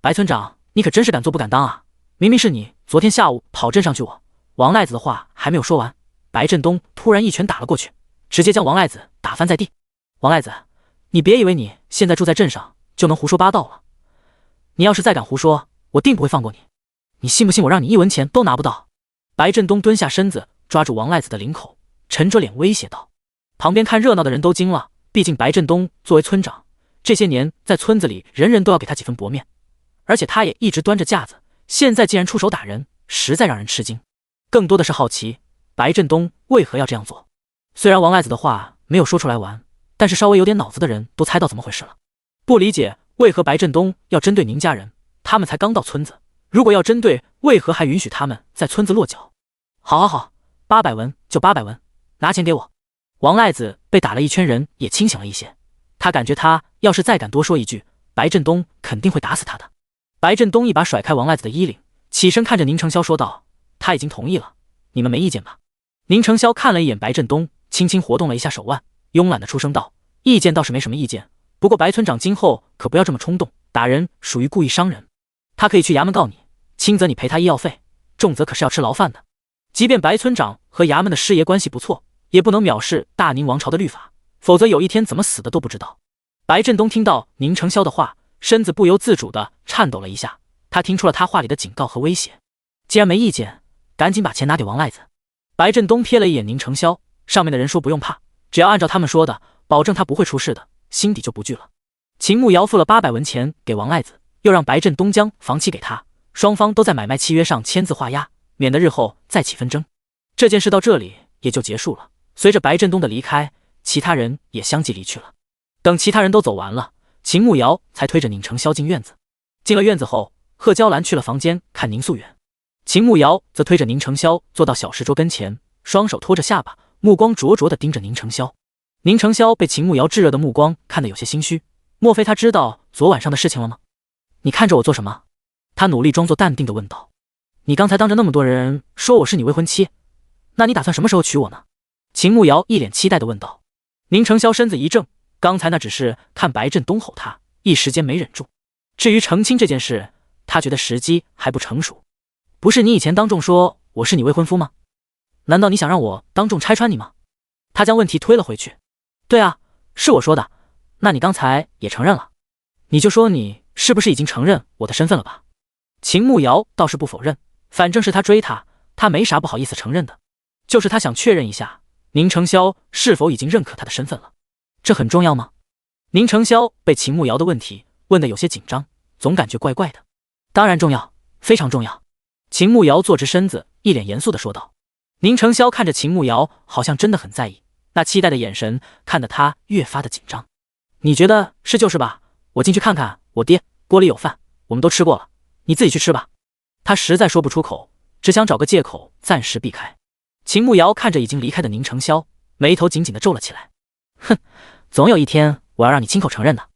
[SPEAKER 1] 白村长，你可真是敢做不敢当啊！明明是你昨天下午跑镇上去我。王赖子的话还没有说完，白振东突然一拳打了过去，直接将王赖子打翻在地。王赖子，你别以为你现在住在镇上就能胡说八道了，你要是再敢胡说，我定不会放过你。你信不信我让你1文钱都拿不到？白振东蹲下身子，抓住王赖子的领口，沉着脸威胁道。旁边看热闹的人都惊了，毕竟白振东作为村长，这些年在村子里人人都要给他几分薄面，而且他也一直端着架子，现在竟然出手打人，实在让人吃惊。更多的是好奇，白振东为何要这样做。虽然王赖子的话没有说出来玩，但是稍微有点脑子的人都猜到怎么回事了。不理解为何白振东要针对宁家人，他们才刚到村子，如果要针对，为何还允许他们在村子落脚？好好好，800文就800文，拿钱给我。王赖子被打了一圈人也清醒了一些，他感觉他要是再敢多说一句，白振东肯定会打死他的。白振东一把甩开王赖子的衣领，起身看着宁承霄说道，他已经同意了，你们没意见吧？宁承霄看了一眼白振东，轻轻活动了一下手腕，慵懒的出声道，意见倒是没什么意见，不过白村长今后可不要这么冲动，打人属于故意伤人，他可以去衙门告你，轻则你赔他医药费，重则可是要吃牢饭的。即便白村长和衙门的师爷关系不错，也不能藐视大宁王朝的律法，否则有一天怎么死的都不知道。白振东听到宁承霄的话，身子不由自主地颤抖了一下，他听出了他话里的警告和威胁。既然没意见，赶紧把钱拿给王赖子。白振东瞥了一眼宁承霄，上面的人说不用怕，只要按照他们说的，保证他不会出事的，心底就不惧了。秦慕瑶付了800文钱给王赖子，又让白振东将房契给他，双方都在买卖契约上签字画押，免得日后再起纷争。这件事到这里也就结束了。随着白振东的离开，其他人也相继离去了。等其他人都走完了，秦慕瑶才推着宁承霄进院子。进了院子后，贺娇兰去了房间看宁素远，秦慕瑶则推着宁承霄坐到小石桌跟前，双手托着下巴，目光灼灼地盯着宁承霄。宁承霄被秦慕瑶炙热的目光看得有些心虚，莫非他知道昨晚上的事情了吗？你看着我做什么？他努力装作淡定地问道。你刚才当着那么多人说我是你未婚妻，那你打算什么时候娶我呢？秦慕瑶一脸期待地问道。宁承霄身子一怔，刚才那只是看白振东吼他，一时间没忍住。至于成亲这件事，他觉得时机还不成熟。不是你以前当众说我是你未婚夫吗？难道你想让我当众拆穿你吗？他将问题推了回去。对啊，是我说的，那你刚才也承认了，你就说你是不是已经承认我的身份了吧？秦慕瑶倒是不否认，反正是他追他，他没啥不好意思承认的，就是他想确认一下宁承霄是否已经认可他的身份了。这很重要吗？宁承霄被秦慕瑶的问题问得有些紧张，总感觉怪怪的。当然重要，非常重要。秦慕瑶坐直身子，一脸严肃地说道。宁承霄看着秦慕瑶，好像真的很在意，那期待的眼神看得他越发的紧张。你觉得是就是吧？我进去看看我爹，锅里有饭，我们都吃过了，你自己去吃吧。他实在说不出口，只想找个借口暂时避开。秦慕瑶看着已经离开的宁承霄，眉头紧紧地皱了起来。哼，总有一天我要让你亲口承认的。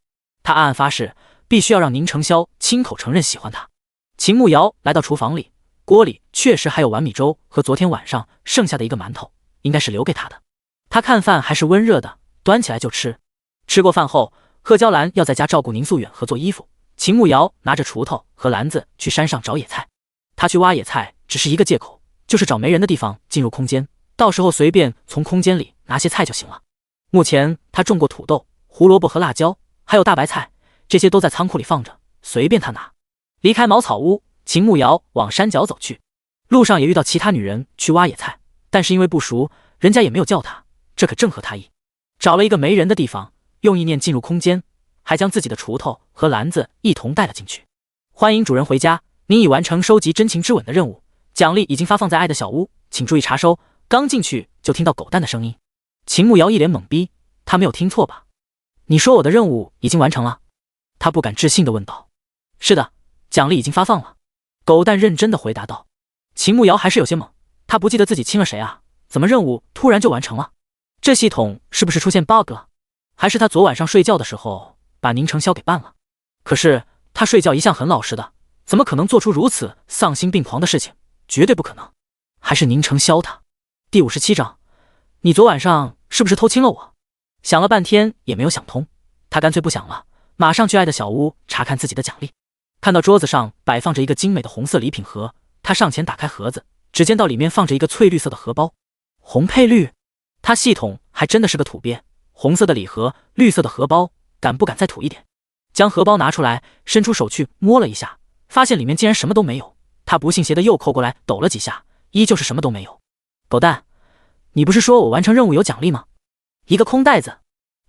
[SPEAKER 1] 他暗暗发誓，必须要让宁承霄亲口承认喜欢他。秦慕瑶来到厨房里，锅里确实还有碗米粥和昨天晚上剩下的一个馒头，应该是留给他的。他看饭还是温热的，端起来就吃。吃过饭后，贺娇兰要在家照顾宁素远和做衣服，秦慕瑶拿着锄头和篮子去山上找野菜。他去挖野菜只是一个借口，就是找没人的地方进入空间，到时候随便从空间里拿些菜就行了。目前他种过土豆、胡萝卜和辣椒，还有大白菜，这些都在仓库里放着，随便他拿。离开茅草屋，秦慕瑶往山脚走去，路上也遇到其他女人去挖野菜，但是因为不熟，人家也没有叫他，这可正合他意。找了一个没人的地方，用意念进入空间，还将自己的锄头和篮子一同带了进去。欢迎主人回家，您已完成收集真情之吻的任务，奖励已经发放在爱的小屋，请注意查收。刚进去就听到狗蛋的声音，秦慕瑶一脸懵逼，他没有听错吧？你说我的任务已经完成了？他不敢置信地问道。是的，奖励已经发放了。狗蛋认真地回答道。秦慕瑶还是有些懵，他不记得自己亲了谁啊？怎么任务突然就完成了？这系统是不是出现 bug 了？还是他昨晚上睡觉的时候把宁承霄给办了？可是他睡觉一向很老实的，怎么可能做出如此丧心病狂的事情？绝对不可能。还是宁承霄他？第57章，你昨晚上是不是偷亲了我？想了半天也没有想通，他干脆不想了，马上去爱的小屋查看自己的奖励。看到桌子上摆放着一个精美的红色礼品盒，他上前打开盒子，只见到里面放着一个翠绿色的荷包。红配绿，他系统还真的是个土鳖。红色的礼盒，绿色的荷包，敢不敢再土一点？将荷包拿出来，伸出手去摸了一下，发现里面竟然什么都没有。他不信邪的又扣过来抖了几下，依旧是什么都没有。狗蛋，你不是说我完成任务有奖励吗？一个空袋子。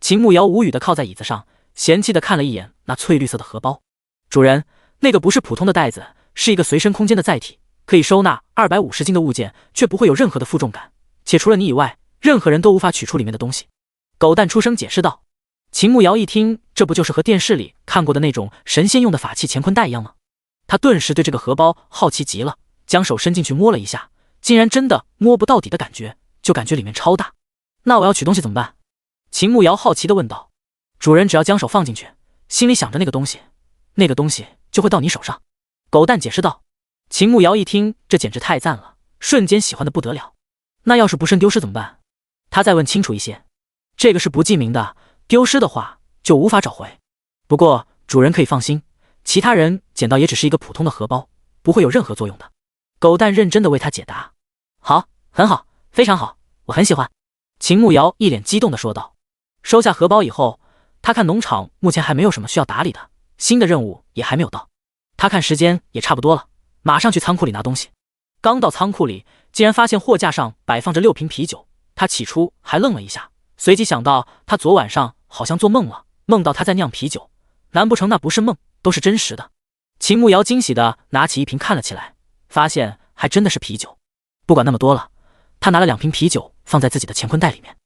[SPEAKER 1] 秦慕瑶无语的靠在椅子上，嫌弃的看了一眼那翠绿色的荷包。主人，那个不是普通的袋子，是一个随身空间的载体，可以收纳250斤的物件，却不会有任何的负重感，且除了你以外，任何人都无法取出里面的东西。狗蛋出声解释道。秦慕瑶一听，这不就是和电视里看过的那种神仙用的法器乾坤袋一样吗？他顿时对这个荷包好奇极了，将手伸进去摸了一下，竟然真的摸不到底的感觉，就感觉里面超大。那我要取东西怎么办？秦慕瑶好奇地问道。主人只要将手放进去，心里想着那个东西，那个东西就会到你手上。狗蛋解释道。秦慕瑶一听，这简直太赞了，瞬间喜欢的不得了。那要是不慎丢失怎么办？他再问清楚一些。这个是不记名的，丢失的话就无法找回。不过主人可以放心，其他人捡到也只是一个普通的荷包，不会有任何作用的。狗蛋认真地为他解答。好，很好，非常好，我很喜欢。秦慕瑶一脸激动地说道。收下荷包以后，他看农场目前还没有什么需要打理的，新的任务也还没有到。他看时间也差不多了，马上去仓库里拿东西。刚到仓库里，竟然发现货架上摆放着6瓶啤酒。他起初还愣了一下，随即想到他昨晚上好像做梦了，梦到他在酿啤酒，难不成那不是梦，都是真实的？秦慕瑶惊喜地拿起一瓶看了起来，发现还真的是啤酒。不管那么多了，他拿了2瓶啤酒放在自己的乾坤袋里面，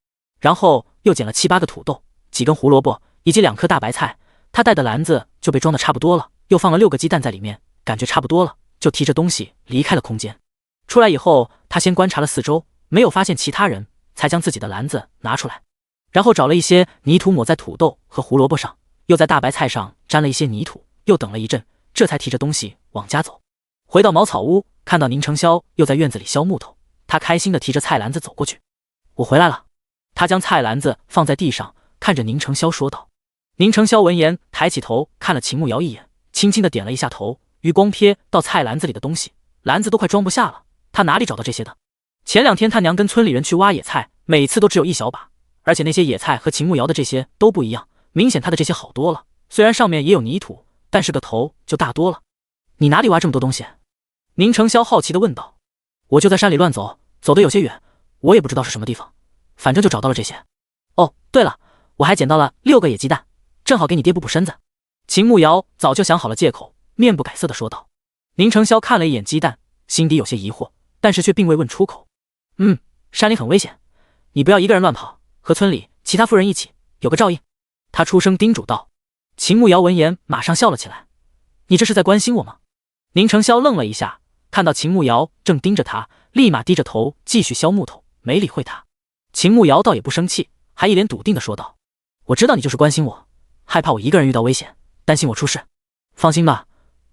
[SPEAKER 1] 然后又捡了7、8个土豆、几根胡萝卜以及2颗大白菜。他带的篮子就被装得差不多了，又放了6个鸡蛋在里面，感觉差不多了，就提着东西离开了空间。出来以后，他先观察了四周，没有发现其他人，才将自己的篮子拿出来，然后找了一些泥土抹在土豆和胡萝卜上，又在大白菜上沾了一些泥土，又等了一阵，这才提着东西往家走。回到茅草屋，看到宁承霄又在院子里削木头，他开心地提着菜篮子走过去。我回来了。他将菜篮子放在地上，看着宁承霄说道。宁承霄闻言抬起头看了秦慕瑶一眼，轻轻地点了一下头，余光瞥到菜篮子里的东西，篮子都快装不下了，他哪里找到这些的？前2天他娘跟村里人去挖野菜，每次都只有一小把，而且那些野菜和秦慕瑶的这些都不一样，明显他的这些好多了，虽然上面也有泥土，但是个头就大多了。你哪里挖这么多东西？宁成霄好奇地问道。我就在山里乱走，走得有些远，我也不知道是什么地方，反正就找到了这些。哦，对了，我还捡到了6个野鸡蛋，正好给你爹补补身子。秦慕瑶早就想好了借口，面不改色地说道。宁成霄看了一眼鸡蛋，心底有些疑惑，但是却并未问出口。山里很危险，你不要一个人乱跑，和村里其他妇人一起，有个照应。他出声叮嘱道。秦慕瑶闻言马上笑了起来。你这是在关心我吗？宁成霄愣了一下，看到秦慕瑶正盯着他，立马低着头继续削木头，没理会他。秦慕瑶倒也不生气，还一脸笃定地说道。我知道你就是关心我，害怕我一个人遇到危险，担心我出事。放心吧，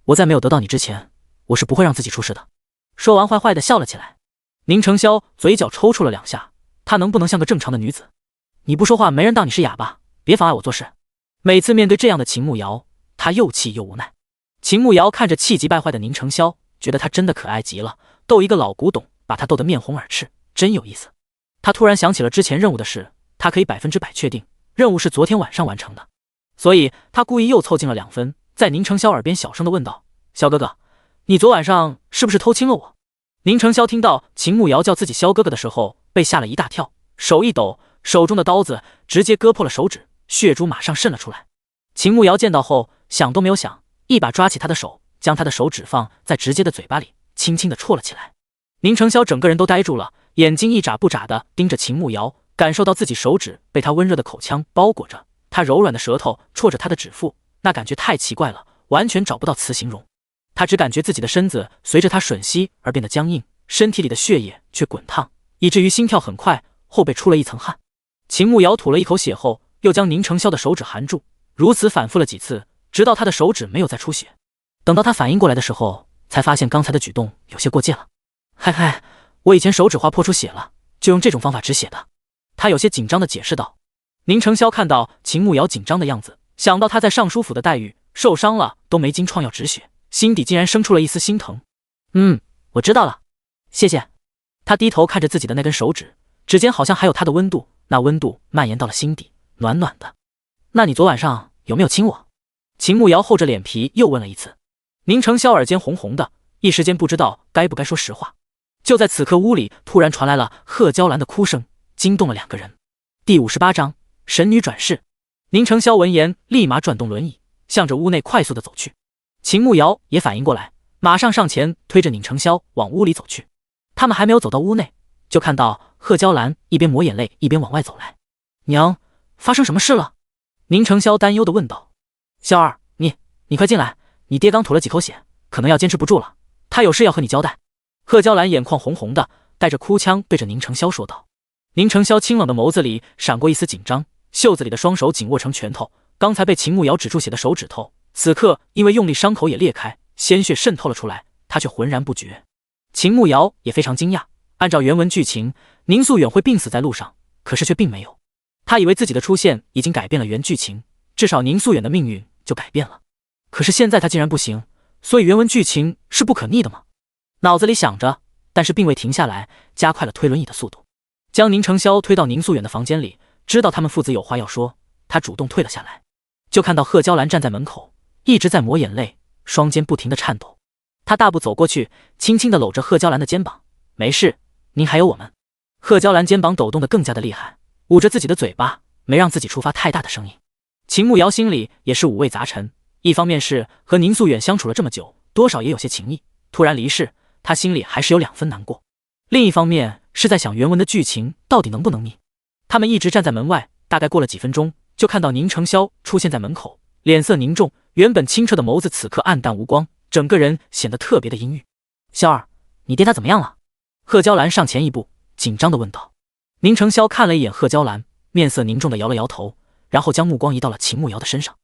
[SPEAKER 1] 我在没有得到你之前，我是不会让自己出事的。说完坏坏地笑了起来。宁成霄嘴角抽搐了2下，他能不能像个正常的女子？你不说话没人当你是哑巴，别妨碍我做事。每次面对这样的秦慕瑶，他又气又无奈。秦慕瑶看着气急败坏的宁成霄，觉得他真的可爱极了，逗一个老古董把他逗得面红耳赤，真有意思。他突然想起了之前任务的事，他可以100%确定任务是昨天晚上完成的，所以他故意又凑近了2分，在宁成霄耳边小声地问道：萧哥哥，你昨晚上是不是偷亲了我？宁成霄听到秦慕瑶叫自己萧哥哥的时候，被吓了一大跳，手一抖，手中的刀子直接割破了手指，血珠马上渗了出来。秦慕瑶见到后想都没有想，一把抓起他的手，将他的手指放在直接的嘴巴里，轻轻地戳了起来。宁成霄整个人都呆住了，眼睛一眨不眨地盯着秦慕瑶，感受到自己手指被他温热的口腔包裹着，他柔软的舌头戳着他的指腹，那感觉太奇怪了，完全找不到词形容。他只感觉自己的身子随着他吮吸而变得僵硬，身体里的血液却滚烫，以至于心跳很快，后背出了一层汗。秦慕瑶吐了一口血后，又将宁成霄的手指含住，如此反复了几次，直到他的手指没有再出血。等到他反应过来的时候，才发现刚才的举动有些过界了。嗨嗨，我以前手指划破出血了，就用这种方法止血的。他有些紧张地解释道。宁成霄看到秦慕瑶紧张的样子，想到他在尚书府的待遇，受伤了都没经创药止血，心底竟然生出了一丝心疼。我知道了，谢谢。他低头看着自己的那根手指，指尖好像还有它的温度，那温度蔓延到了心底，暖暖的。那你昨晚上有没有亲我？秦慕瑶厚着脸皮又问了一次。宁成霄耳尖红红的，一时间不知道该不该说实话。就在此刻，屋里突然传来了贺娇兰的哭声，惊动了2个人。第58章神女转世。宁成霄闻言立马转动轮椅，向着屋内快速的走去。秦慕瑶也反应过来，马上上前推着宁成霄往屋里走去。他们还没有走到屋内，就看到贺娇兰一边抹眼泪一边往外走来。娘，发生什么事了？宁成霄担忧地问道。霄儿，你快进来，你爹刚吐了几口血，可能要坚持不住了，他有事要和你交代。贺娇兰眼眶红红的，带着哭腔对着宁成霄说道。宁成霄清冷的眸子里闪过一丝紧张，袖子里的双手紧握成拳头，刚才被秦慕瑶止住血的手指头，此刻因为用力伤口也裂开，鲜血渗透了出来，他却浑然不觉。秦慕瑶也非常惊讶，按照原文剧情，宁素远会病死在路上，可是却并没有。他以为自己的出现已经改变了原剧情，至少宁素远的命运就改变了。可是现在他竟然不行，所以原文剧情是不可逆的吗？脑子里想着，但是并未停下来，加快了推轮椅的速度，将宁成霄推到宁素远的房间里。知道他们父子有话要说，他主动退了下来。就看到贺娇兰站在门口，一直在抹眼泪，双肩不停地颤抖。他大步走过去，轻轻地搂着贺娇兰的肩膀。没事，您还有我们。贺娇兰肩膀抖动得更加的厉害，捂着自己的嘴巴，没让自己触发太大的声音。秦慕瑶心里也是五味杂陈，一方面是和宁素远相处了这么久，多少也有些情谊，突然离世，他心里还是有2分难过。另一方面是在想原文的剧情到底能不能逆。他们一直站在门外，大概过了几分钟，就看到宁成霄出现在门口，脸色凝重，原本清澈的眸子此刻暗淡无光，整个人显得特别的阴郁。霄儿，你爹他怎么样了？贺娇兰上前一步，紧张地问道。宁成霄看了一眼贺娇兰，面色凝重地摇了摇头，然后将目光移到了秦慕瑶的身上。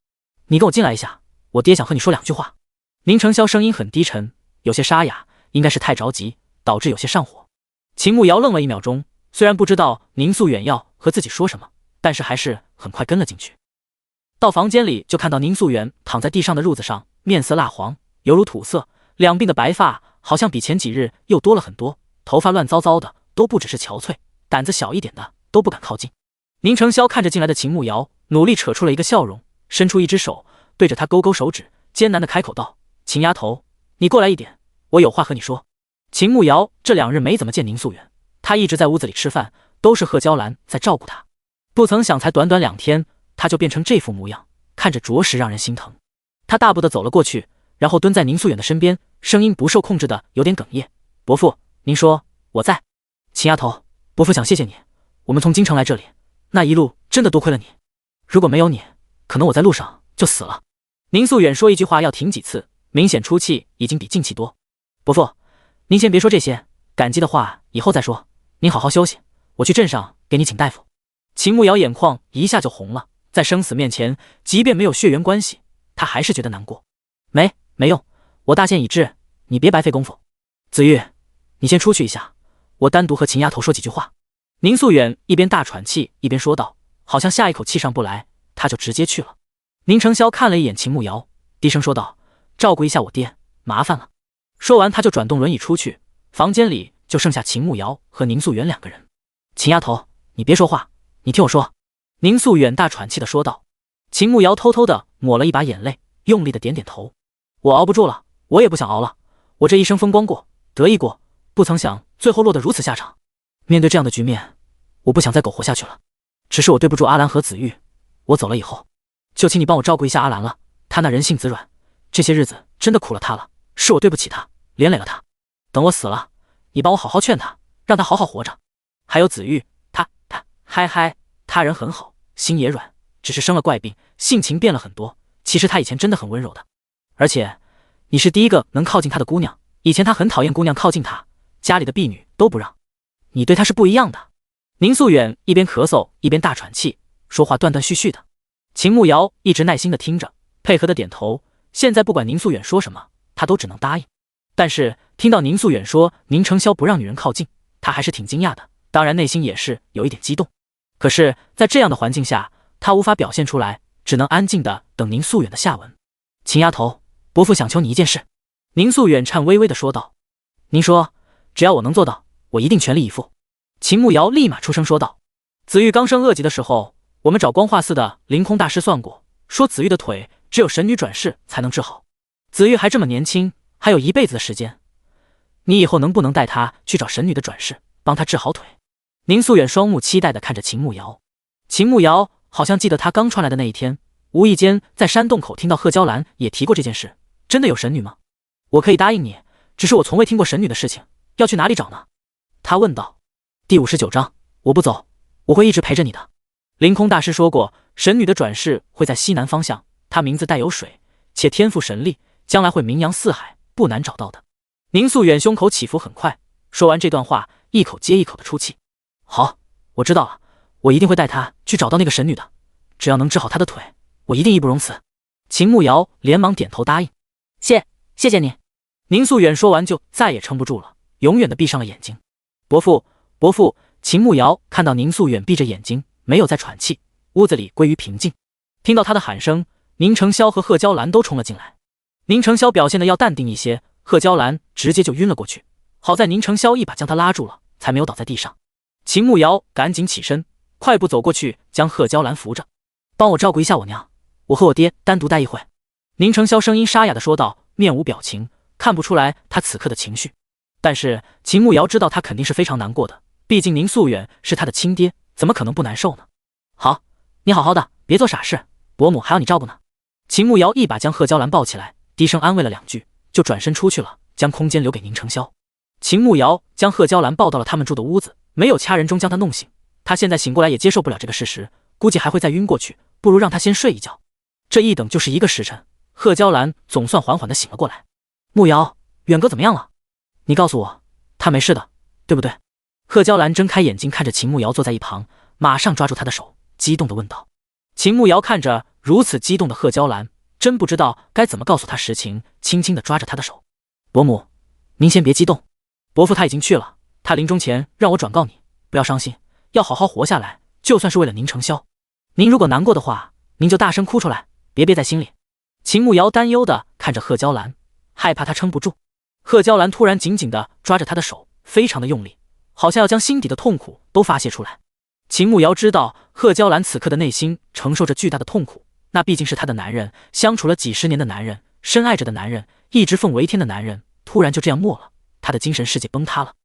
[SPEAKER 1] 你跟我进来一下，我爹想和你说2句话。宁成霄声音很低沉，有些沙哑，应该是太着急，导致有些上火。秦慕瑶愣了1秒钟，虽然不知道宁素远要和自己说什么，但是还是很快跟了进去。到房间里就看到宁素远躺在地上的褥子上，面色蜡黄，犹如土色，两鬓的白发好像比前几日又多了很多，头发乱糟糟的，都不只是憔悴，胆子小一点的都不敢靠近。宁成霄看着进来的秦慕瑶，努力扯出了一个笑容，伸出一只手，对着他勾勾手指，艰难地开口道：“秦丫头，你过来一点，我有话和你说。”秦慕瑶这2日没怎么见宁素远，他一直在屋子里吃饭，都是贺娇兰在照顾他。不曾想，才短短2天，他就变成这副模样，看着着实让人心疼。他大步地走了过去，然后蹲在宁素远的身边，声音不受控制的有点哽咽：“伯父，您说我在。”“秦丫头，伯父想谢谢你，我们从京城来这里，那一路真的多亏了你。如果没有你，可能我在路上就死了。”宁素远说一句话要停几次，明显出气已经比进气多。“伯父，您先别说这些，感激的话以后再说。您好好休息，我去镇上给你请大夫。”秦慕瑶眼眶一下就红了，在生死面前，即便没有血缘关系，他还是觉得难过。没用，我大限已至，你别白费功夫。子玉，你先出去一下，我单独和秦丫头说几句话。宁素远一边大喘气一边说道，好像下一口气上不来，他就直接去了。宁承霄看了一眼秦慕瑶，低声说道：“照顾一下我爹，麻烦了。”说完他就转动轮椅出去，房间里就剩下秦慕瑶和宁素远2个人。“秦丫头，你别说话，你听我说。”宁素远大喘气的说道。秦慕瑶偷偷的抹了一把眼泪，用力的点点头：“我熬不住了，我也不想熬了。我这一生风光过，得意过，不曾想最后落得如此下场。面对这样的局面，我不想再苟活下去了。只是我对不住阿兰和子玉，我走了以后，就请你帮我照顾一下阿兰了。她那人性子软，这些日子真的苦了她了，是我对不起她，连累了她。等我死了，你帮我好好劝她，让她好好活着。还有子玉，他人很好，心也软，只是生了怪病，性情变了很多。其实他以前真的很温柔的，而且你是第一个能靠近他的姑娘，以前他很讨厌姑娘靠近他，家里的婢女都不让。你对他是不一样的。”宁素远一边咳嗽一边大喘气，说话断断续续的。秦慕瑶一直耐心的听着，配合的点头。现在不管宁素远说什么，他都只能答应。但是听到宁素远说宁承霄不让女人靠近，他还是挺惊讶的，当然内心也是有一点激动。可是在这样的环境下，他无法表现出来，只能安静的等宁素远的下文。“秦丫头，伯父想求你一件事。”宁素远颤巍巍的说道。“您说，只要我能做到，我一定全力以赴。”秦慕瑶立马出声说道。“子玉刚生恶疾的时候，我们找光化寺的凌空大师算过，说子玉的腿只有神女转世才能治好。子玉还这么年轻，还有1辈子的时间，你以后能不能带他去找神女的转世，帮他治好腿？”宁素远双目期待的看着秦慕瑶。秦慕瑶好像记得他刚传来的那一天，无意间在山洞口听到贺娇兰也提过这件事。真的有神女吗？我可以答应你，只是我从未听过神女的事情，要去哪里找呢？他问道。第59章，我不走，我会一直陪着你的。凌空大师说过，神女的转世会在西南方向，她名字带有水，且天赋神力，将来会名扬四海，不难找到的。宁素远胸口起伏很快，说完这段话，一口接一口的出气。好，我知道了，我一定会带她去找到那个神女的，只要能治好她的腿，我一定义不容辞。秦慕瑶连忙点头答应。谢谢你。宁素远说完就再也撑不住了，永远的闭上了眼睛。伯父，秦慕瑶看到宁素远闭着眼睛，没有再喘气，屋子里归于平静。听到他的喊声，宁承霄和贺娇兰都冲了进来。宁承霄表现的要淡定一些，贺娇兰直接就晕了过去，好在宁承霄一把将他拉住了，才没有倒在地上。秦慕瑶赶紧起身，快步走过去将贺娇兰扶着。帮我照顾一下我娘，我和我爹单独待一会。宁承霄声音沙哑的说道，面无表情，看不出来他此刻的情绪。但是秦慕瑶知道他肯定是非常难过的，毕竟宁素远是他的亲爹，怎么可能不难受呢？好，你好好的，别做傻事，伯母还要你照顾呢。秦慕瑶一把将贺娇兰抱起来，低声安慰了2句，就转身出去了，将空间留给宁承霄。秦慕瑶将贺娇兰抱到了他们住的屋子，没有掐人中将她弄醒。她现在醒过来也接受不了这个事实，估计还会再晕过去，不如让她先睡一觉。这一等就是1个时辰，贺娇兰总算缓缓地醒了过来。慕瑶，远哥怎么样了？你告诉我，他没事的，对不对？贺娇兰睁开眼睛看着秦慕瑶坐在一旁，马上抓住她的手，激动地问道。秦慕瑶看着如此激动的贺娇兰，真不知道该怎么告诉她实情，轻轻地抓着她的手。伯母，您先别激动，伯父他已经去了，他临终前让我转告你，不要伤心，要好好活下来，就算是为了宁承霄。您如果难过的话，您就大声哭出来，别憋在心里。秦慕瑶担忧地看着贺娇兰，害怕她撑不住。贺娇兰突然紧紧地抓着她的手，非常的用力，好像要将心底的痛苦都发泄出来。秦慕瑶知道贺娇兰此刻的内心承受着巨大的痛苦，那毕竟是她的男人，相处了几十年的男人，深爱着的男人，一直奉为天的男人，突然就这样没了，她的精神世界崩塌了。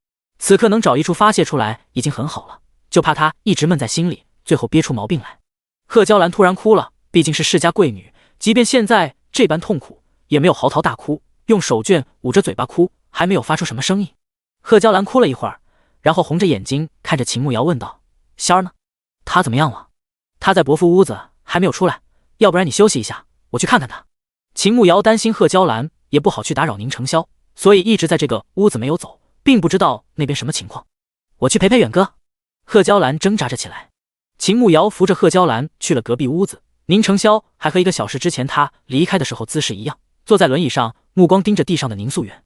[SPEAKER 1] 此刻能找一处发泄出来已经很好了，就怕她一直闷在心里，最后憋出毛病来。贺娇兰突然哭了，毕竟是世家贵女，即便现在这般痛苦，也没有嚎啕大哭，用手绢捂着嘴巴哭，还没有发出什么声音。贺娇兰哭了一会儿，然后红着眼睛看着秦慕瑶问道：“仙儿呢？他怎么样了？”“他在伯父屋子，还没有出来，要不然你休息一下，我去看看他。”秦慕瑶担心贺娇兰也不好去打扰宁承霄，所以一直在这个屋子没有走，并不知道那边什么情况。“我去陪陪远哥。”贺娇兰挣扎着起来。秦慕瑶扶着贺娇兰去了隔壁屋子，宁承霄还和1个小时之前他离开的时候姿势一样，坐在轮椅上，目光盯着地上的宁素远。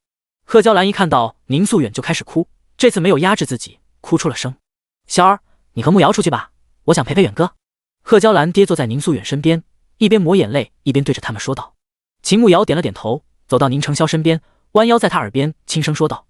[SPEAKER 1] 贺娇兰一看到宁素远就开始哭，这次没有压制自己，哭出了声。“仙儿，你和慕瑶出去吧，我想陪陪远哥。”贺娇兰跌坐在宁素远身边，一边抹眼泪，一边对着他们说道。秦慕瑶点了点头，走到宁承霄身边，弯腰在他耳边轻声说道：“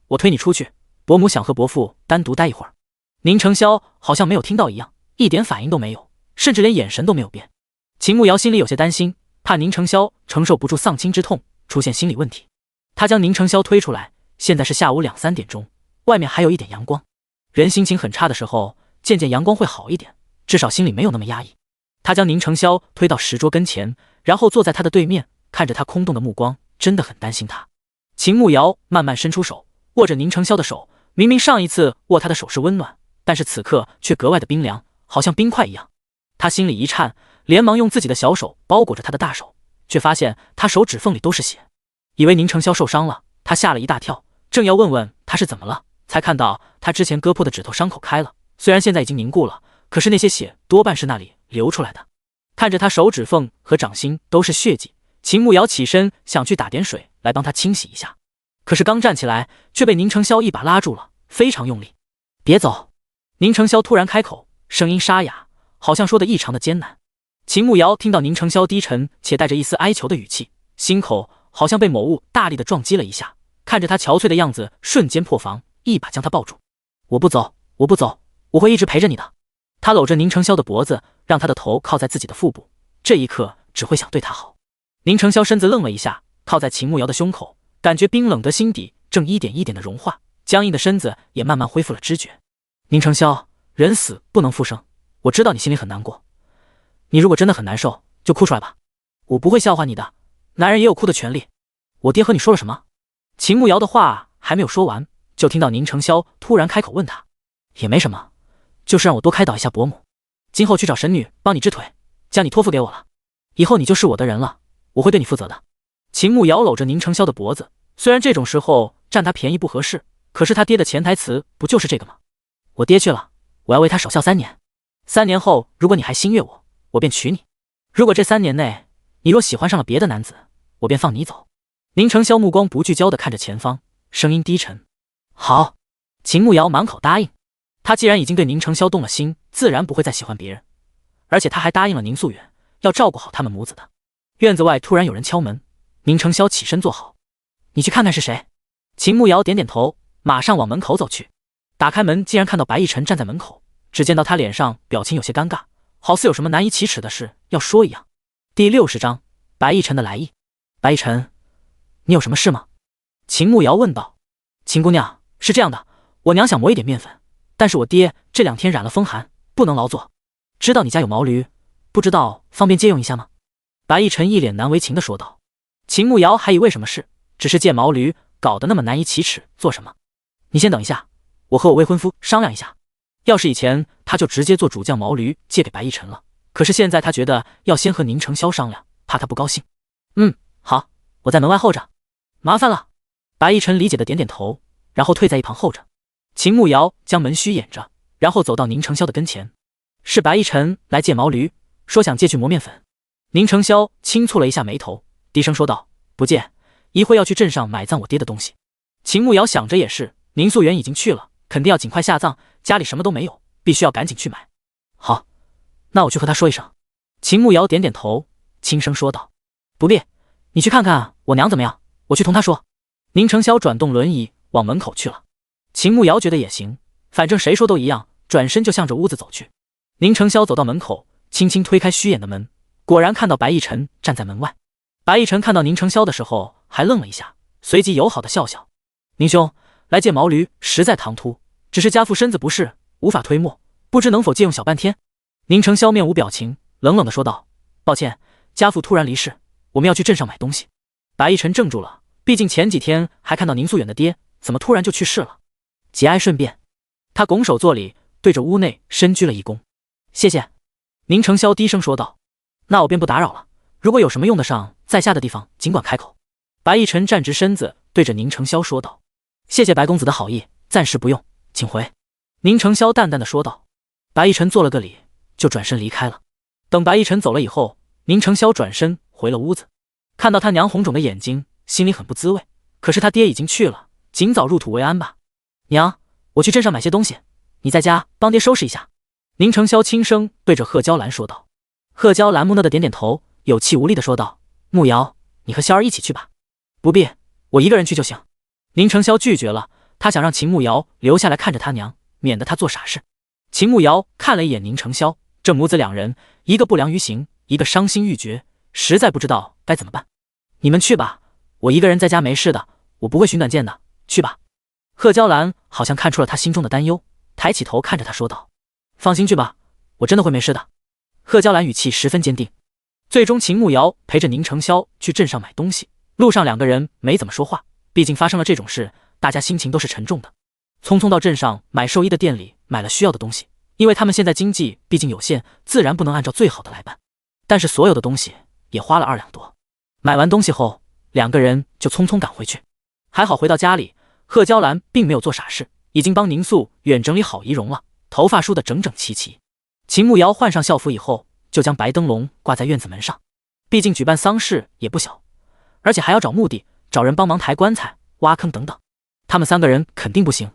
[SPEAKER 1] 我推你出去，伯母想和伯父单独待一会儿。”宁承霄好像没有听到一样，一点反应都没有，甚至连眼神都没有变。秦慕瑶心里有些担心，怕宁承霄承受不住丧亲之痛，出现心理问题。他将宁承霄推出来，现在是下午2、3点钟，外面还有一点阳光。人心情很差的时候，见见阳光会好一点，至少心里没有那么压抑。他将宁承霄推到石桌跟前，然后坐在他的对面，看着他空洞的目光，真的很担心他。秦慕瑶慢慢伸出手，握着宁承霄的手，明明上一次握他的手是温暖，但是此刻却格外的冰凉，好像冰块一样。他心里一颤，连忙用自己的小手包裹着他的大手，却发现他手指缝里都是血，以为宁承霄受伤了，他吓了一大跳，正要问问他是怎么了，才看到他之前割破的指头伤口开了，虽然现在已经凝固了，可是那些血多半是那里流出来的。看着他手指缝和掌心都是血迹，秦慕瑶起身想去打点水来帮他清洗一下，可是刚站起来却被宁承霄一把拉住了，非常用力。“别走！”宁承霄突然开口，声音沙哑，好像说的异常的艰难。秦慕瑶听到宁承霄低沉且带着一丝哀求的语气，心口好像被某物大力的撞击了一下，看着他憔悴的样子，瞬间破防，一把将他抱住。“我不走，我不走，我会一直陪着你的。”他搂着宁承霄的脖子，让他的头靠在自己的腹部，这一刻只会想对他好。宁承霄身子愣了一下，靠在秦慕瑶的胸口，感觉冰冷的心底正一点一点的融化，僵硬的身子也慢慢恢复了知觉。“宁承霄，人死不能复生，我知道你心里很难过，你如果真的很难受，就哭出来吧，我不会笑话你的，男人也有哭的权利。我爹和你说了什么？”秦慕瑶的话还没有说完，就听到宁承霄突然开口问他：“也没什么，就是让我多开导一下伯母，今后去找神女帮你治腿，将你托付给我了，以后你就是我的人了，我会对你负责的。”秦慕瑶搂着宁承霄的脖子，虽然这种时候占他便宜不合适，可是他爹的潜台词不就是这个吗？“我爹去了，我要为他守孝3年，3年后如果你还心悦我，我便娶你，如果这3年内你若喜欢上了别的男子，我便放你走。”宁承霄目光不聚焦地看着前方，声音低沉：“好。”秦慕瑶满口答应。他既然已经对宁承霄动了心，自然不会再喜欢别人，而且他还答应了宁素远要照顾好他们母子的。院子外突然有人敲门，宁承霄起身坐好：“你去看看是谁。”秦慕瑶点点头，马上往门口走去。打开门，竟然看到白逸晨站在门口，只见到他脸上表情有些尴尬，好似有什么难以启齿的事要说一样。第60章白逸晨的来意。“白逸晨，你有什么事吗？”秦慕瑶问道。“秦姑娘，是这样的，我娘想磨一点面粉，但是我爹这2天染了风寒，不能劳作。知道你家有毛驴，不知道方便借用一下吗？”白逸晨一脸难为情地说道。秦慕瑶还以为什么事，只是借毛驴，搞得那么难以启齿，做什么？你先等一下，我和我未婚夫商量一下。要是以前他就直接做主将毛驴借给白逸晨了，可是现在他觉得要先和宁承霄商量，怕他不高兴。“好，我在门外候着。”“麻烦了。”白逸晨理解的点点头，然后退在一旁候着。秦慕瑶将门虚掩着，然后走到宁承霄的跟前：“是白逸晨来借毛驴，说想借去磨面粉。”宁承霄轻蹙了一下眉头，低声说道：“不借，一会要去镇上买葬我爹的东西。”秦慕瑶想着也是，宁素元已经去了，肯定要尽快下葬，家里什么都没有，必须要赶紧去买。“好，那我去和他说一声。”秦慕瑶点点头，轻声说道：“不必，你去看看我娘怎么样，我去同她说。”宁承霄转动轮椅往门口去了。秦慕瑶觉得也行，反正谁说都一样，转身就向着屋子走去。宁承霄走到门口，轻轻推开虚掩的门，果然看到白逸晨站在门外。白逸晨看到宁承霄的时候还愣了一下，随即友好的笑笑：“宁兄，来借毛驴实在唐突，只是家父身子不适，无法推磨，不知能否借用小半天？”宁承霄面无表情，冷冷的说道：“抱歉，家父突然离世，我们要去镇上买东西。”白逸晨怔住了，毕竟前几天还看到宁素远的爹，怎么突然就去世了？节哀顺变。他拱手作礼，对着屋内深鞠了一躬：“谢谢。”宁承霄低声说道：“那我便不打扰了，如果有什么用得上在下的地方，尽管开口。”白逸晨站直身子，对着宁承霄说道：“谢谢白公子的好意，暂时不用，请回。”宁承霄淡淡的说道。白逸晨做了个礼，就转身离开了。等白逸晨走了以后，宁承霄转身回了屋子，看到他娘红肿的眼睛，心里很不滋味。可是他爹已经去了，尽早入土为安吧。娘，我去镇上买些东西，你在家帮爹收拾一下。宁承霄轻声对着贺娇兰说道。贺娇兰木讷的点点头，有气无力的说道：“慕瑶，你和萧儿一起去吧。”“不必，我一个人去就行。”宁承霄拒绝了，他想让秦慕瑶留下来看着他娘，免得他做傻事。秦慕瑶看了一眼宁承霄，这母子两人，一个不良于行，一个伤心欲绝，实在不知道该怎么办。“你们去吧，我一个人在家没事的，我不会寻短见的，去吧。”贺娇兰好像看出了他心中的担忧，抬起头看着他说道：“放心去吧，我真的会没事的。”贺娇兰语气十分坚定。最终秦慕瑶陪着宁承霄去镇上买东西，路上两个人没怎么说话，毕竟发生了这种事，大家心情都是沉重的。匆匆到镇上买寿衣的店里买了需要的东西，因为他们现在经济毕竟有限，自然不能按照最好的来办，但是所有的东西也花了2两多。买完东西后，两个人就匆匆赶回去。还好回到家里，贺娇兰并没有做傻事，已经帮宁素远整理好仪容了，头发梳得整整齐齐。秦慕瑶换上校服以后，就将白灯笼挂在院子门上。毕竟举办丧事也不小，而且还要找墓地，找人帮忙抬棺材、挖坑等等。他们3个人肯定不行，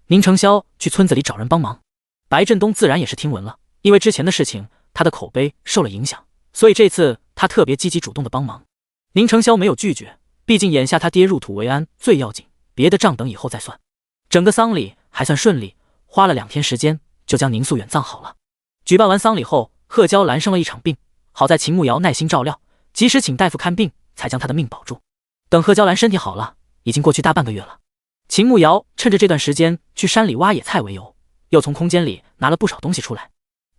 [SPEAKER 1] 宁承霄去村子里找人帮忙。白振东自然也是听闻了，因为之前的事情，他的口碑受了影响，所以这次他特别积极主动的帮忙。宁承霄没有拒绝，毕竟眼下他爹入土为安最要紧，别的账等以后再算。整个丧礼还算顺利，花了2天时间就将宁素远葬好了。举办完丧礼后，贺娇兰生了一场病，好在秦慕瑶耐心照料，及时请大夫看病，才将她的命保住。等贺娇兰身体好了，已经过去大半个月了。秦慕瑶趁着这段时间去山里挖野菜为由，又从空间里拿了不少东西出来，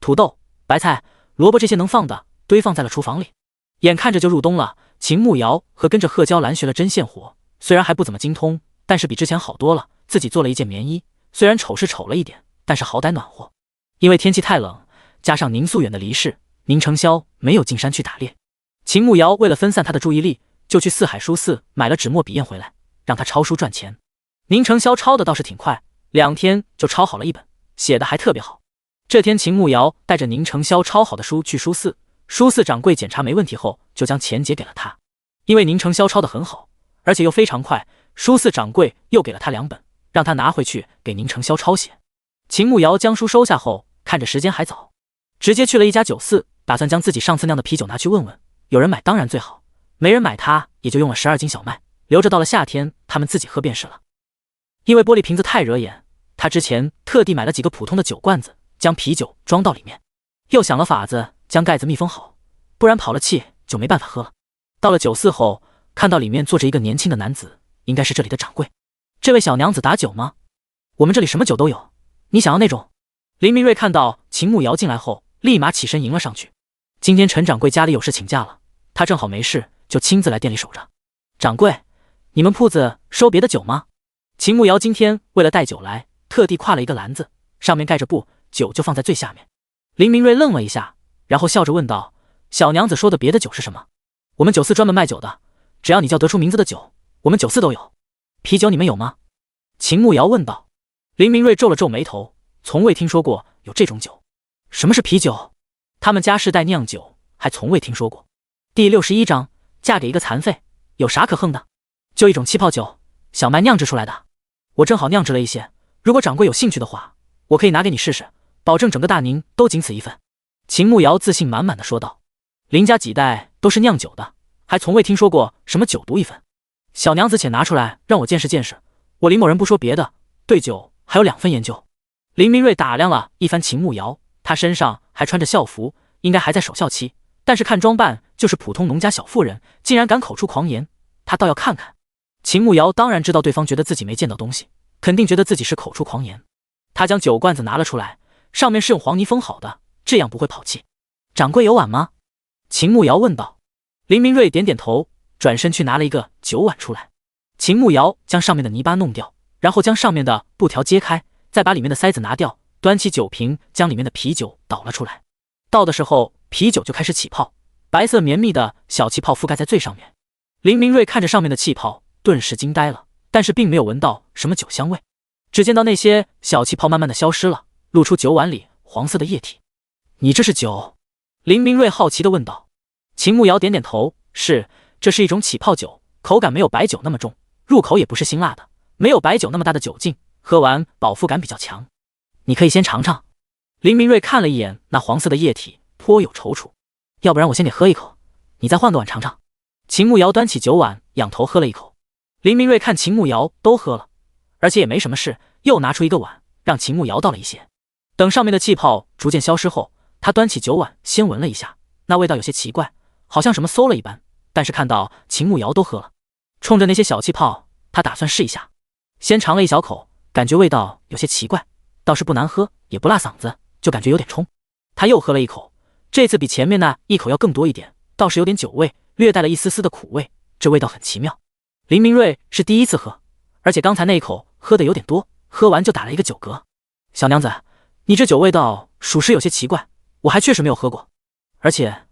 [SPEAKER 1] 土豆、白菜、萝卜这些能放的堆放在了厨房里。眼看着就入冬了，秦慕瑶和跟着贺娇兰学了针线活，虽然还不怎么精通，但是比之前好多了。自己做了一件棉衣，虽然丑是丑了一点，但是好歹暖和。因为天气太冷，加上宁素远的离世，宁承霄没有进山去打猎。秦慕瑶为了分散他的注意力，就去四海书寺买了纸墨笔砚回来，让他抄书赚钱。宁承霄抄的倒是挺快，2天就抄好了一本，写的还特别好。这天秦慕瑶带着宁承霄抄好的书去书寺，书寺掌柜检查没问题后，就将钱结给了他。因为宁承霄抄的很好，而且又非常快，书寺掌柜又给了他2本，让他拿回去给宁承霄抄写。秦慕瑶将书收下后，看着时间还早，直接去了一家酒肆，打算将自己上次酿的啤酒拿去问问，有人买当然最好，没人买他也就用了12斤小麦，留着到了夏天他们自己喝便是了。因为玻璃瓶子太惹眼，他之前特地买了几个普通的酒罐子，将啤酒装到里面，又想了法子将盖子密封好，不然跑了气就没办法喝了。到了酒肆后，看到里面坐着一个年轻的男子，应该是这里的掌柜。这位小娘子打酒吗？我们这里什么酒都有，你想要那种？林明瑞看到秦慕瑶进来后，立马起身迎了上去。今天陈掌柜家里有事请假了，他正好没事，就亲自来店里守着。掌柜，你们铺子收别的酒吗？秦慕瑶今天为了带酒来，特地挎了一个篮子，上面盖着布，酒就放在最下面。林明瑞愣了一下，然后笑着问道：“小娘子说的别的酒是什么？”“我们酒肆专门卖酒的，只要你叫得出名字的酒，我们酒肆都有。啤酒你们有吗？”秦慕瑶问道。林明瑞皱了皱眉头，从未听说过有这种酒。什么是啤酒？他们家世代酿酒，还从未听说过。第61章，嫁给一个残废，有啥可横的？就一种气泡酒，小麦酿制出来的。我正好酿制了一些，如果掌柜有兴趣的话，我可以拿给你试试，保证整个大宁都仅此一份。秦慕瑶自信满满的说道。林家几代都是酿酒的，还从未听说过什么酒独一份。小娘子且拿出来让我见识见识，我林某人不说别的，对酒还有2分研究。林明瑞打量了一番秦慕瑶，她身上还穿着校服，应该还在守孝期，但是看装扮就是普通农家小妇人，竟然敢口出狂言，他倒要看看。秦慕瑶当然知道对方觉得自己没见到东西，肯定觉得自己是口出狂言。他将酒罐子拿了出来，上面是用黄泥封好的，这样不会跑气。掌柜有碗吗？秦慕瑶问道。林明瑞点点头，转身去拿了一个酒碗出来。秦慕瑶将上面的泥巴弄掉，然后将上面的布条揭开，再把里面的塞子拿掉，端起酒瓶将里面的啤酒倒了出来。倒的时候啤酒就开始起泡，白色绵密的小气泡覆盖在最上面。林明瑞看着上面的气泡，顿时惊呆了，但是并没有闻到什么酒香味。只见到那些小气泡慢慢的消失了，露出酒碗里黄色的液体。你这是酒？林明瑞好奇地问道。秦慕瑶点点头，是，这是一种起泡酒，口感没有白酒那么重，入口也不是辛辣的，没有白酒那么大的酒劲，喝完饱腹感比较强。你可以先尝尝。林明瑞看了一眼那黄色的液体，颇有踌躇。要不然我先给喝一口，你再换个碗尝尝。秦慕瑶端起酒碗，仰头喝了一口。林明瑞看秦慕瑶都喝了，而且也没什么事，又拿出一个碗，让秦慕瑶倒了一些。等上面的气泡逐渐消失后，他端起酒碗先闻了一下，那味道有些奇怪，好像什么馊了一般，但是看到秦慕瑶都喝了，冲着那些小气泡，他打算试一下。先尝了一小口，感觉味道有些奇怪，倒是不难喝，也不辣嗓子，就感觉有点冲。他又喝了一口，这次比前面那一口要更多一点，倒是有点酒味，略带了一丝丝的苦味，这味道很奇妙。林明瑞是第一次喝，而且刚才那一口喝的有点多，喝完就打了一个酒嗝。小娘子，你这酒味道属实有些奇怪，我还确实没有喝过。而且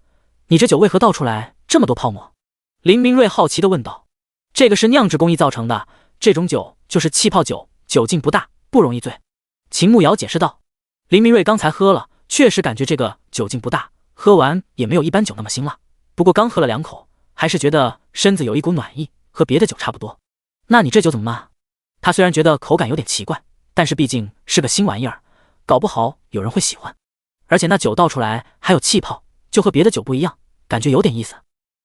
[SPEAKER 1] 你这酒为何倒出来这么多泡沫？林明瑞好奇地问道。这个是酿制工艺造成的，这种酒就是气泡酒，酒劲不大，不容易醉。秦慕瑶解释道。林明瑞刚才喝了，确实感觉这个酒劲不大，喝完也没有一般酒那么辛辣，不过刚喝了2口，还是觉得身子有一股暖意，和别的酒差不多。那你这酒怎么卖？他虽然觉得口感有点奇怪，但是毕竟是个新玩意儿，搞不好有人会喜欢。而且那酒倒出来还有气泡，就和别的酒不一样，感觉有点意思。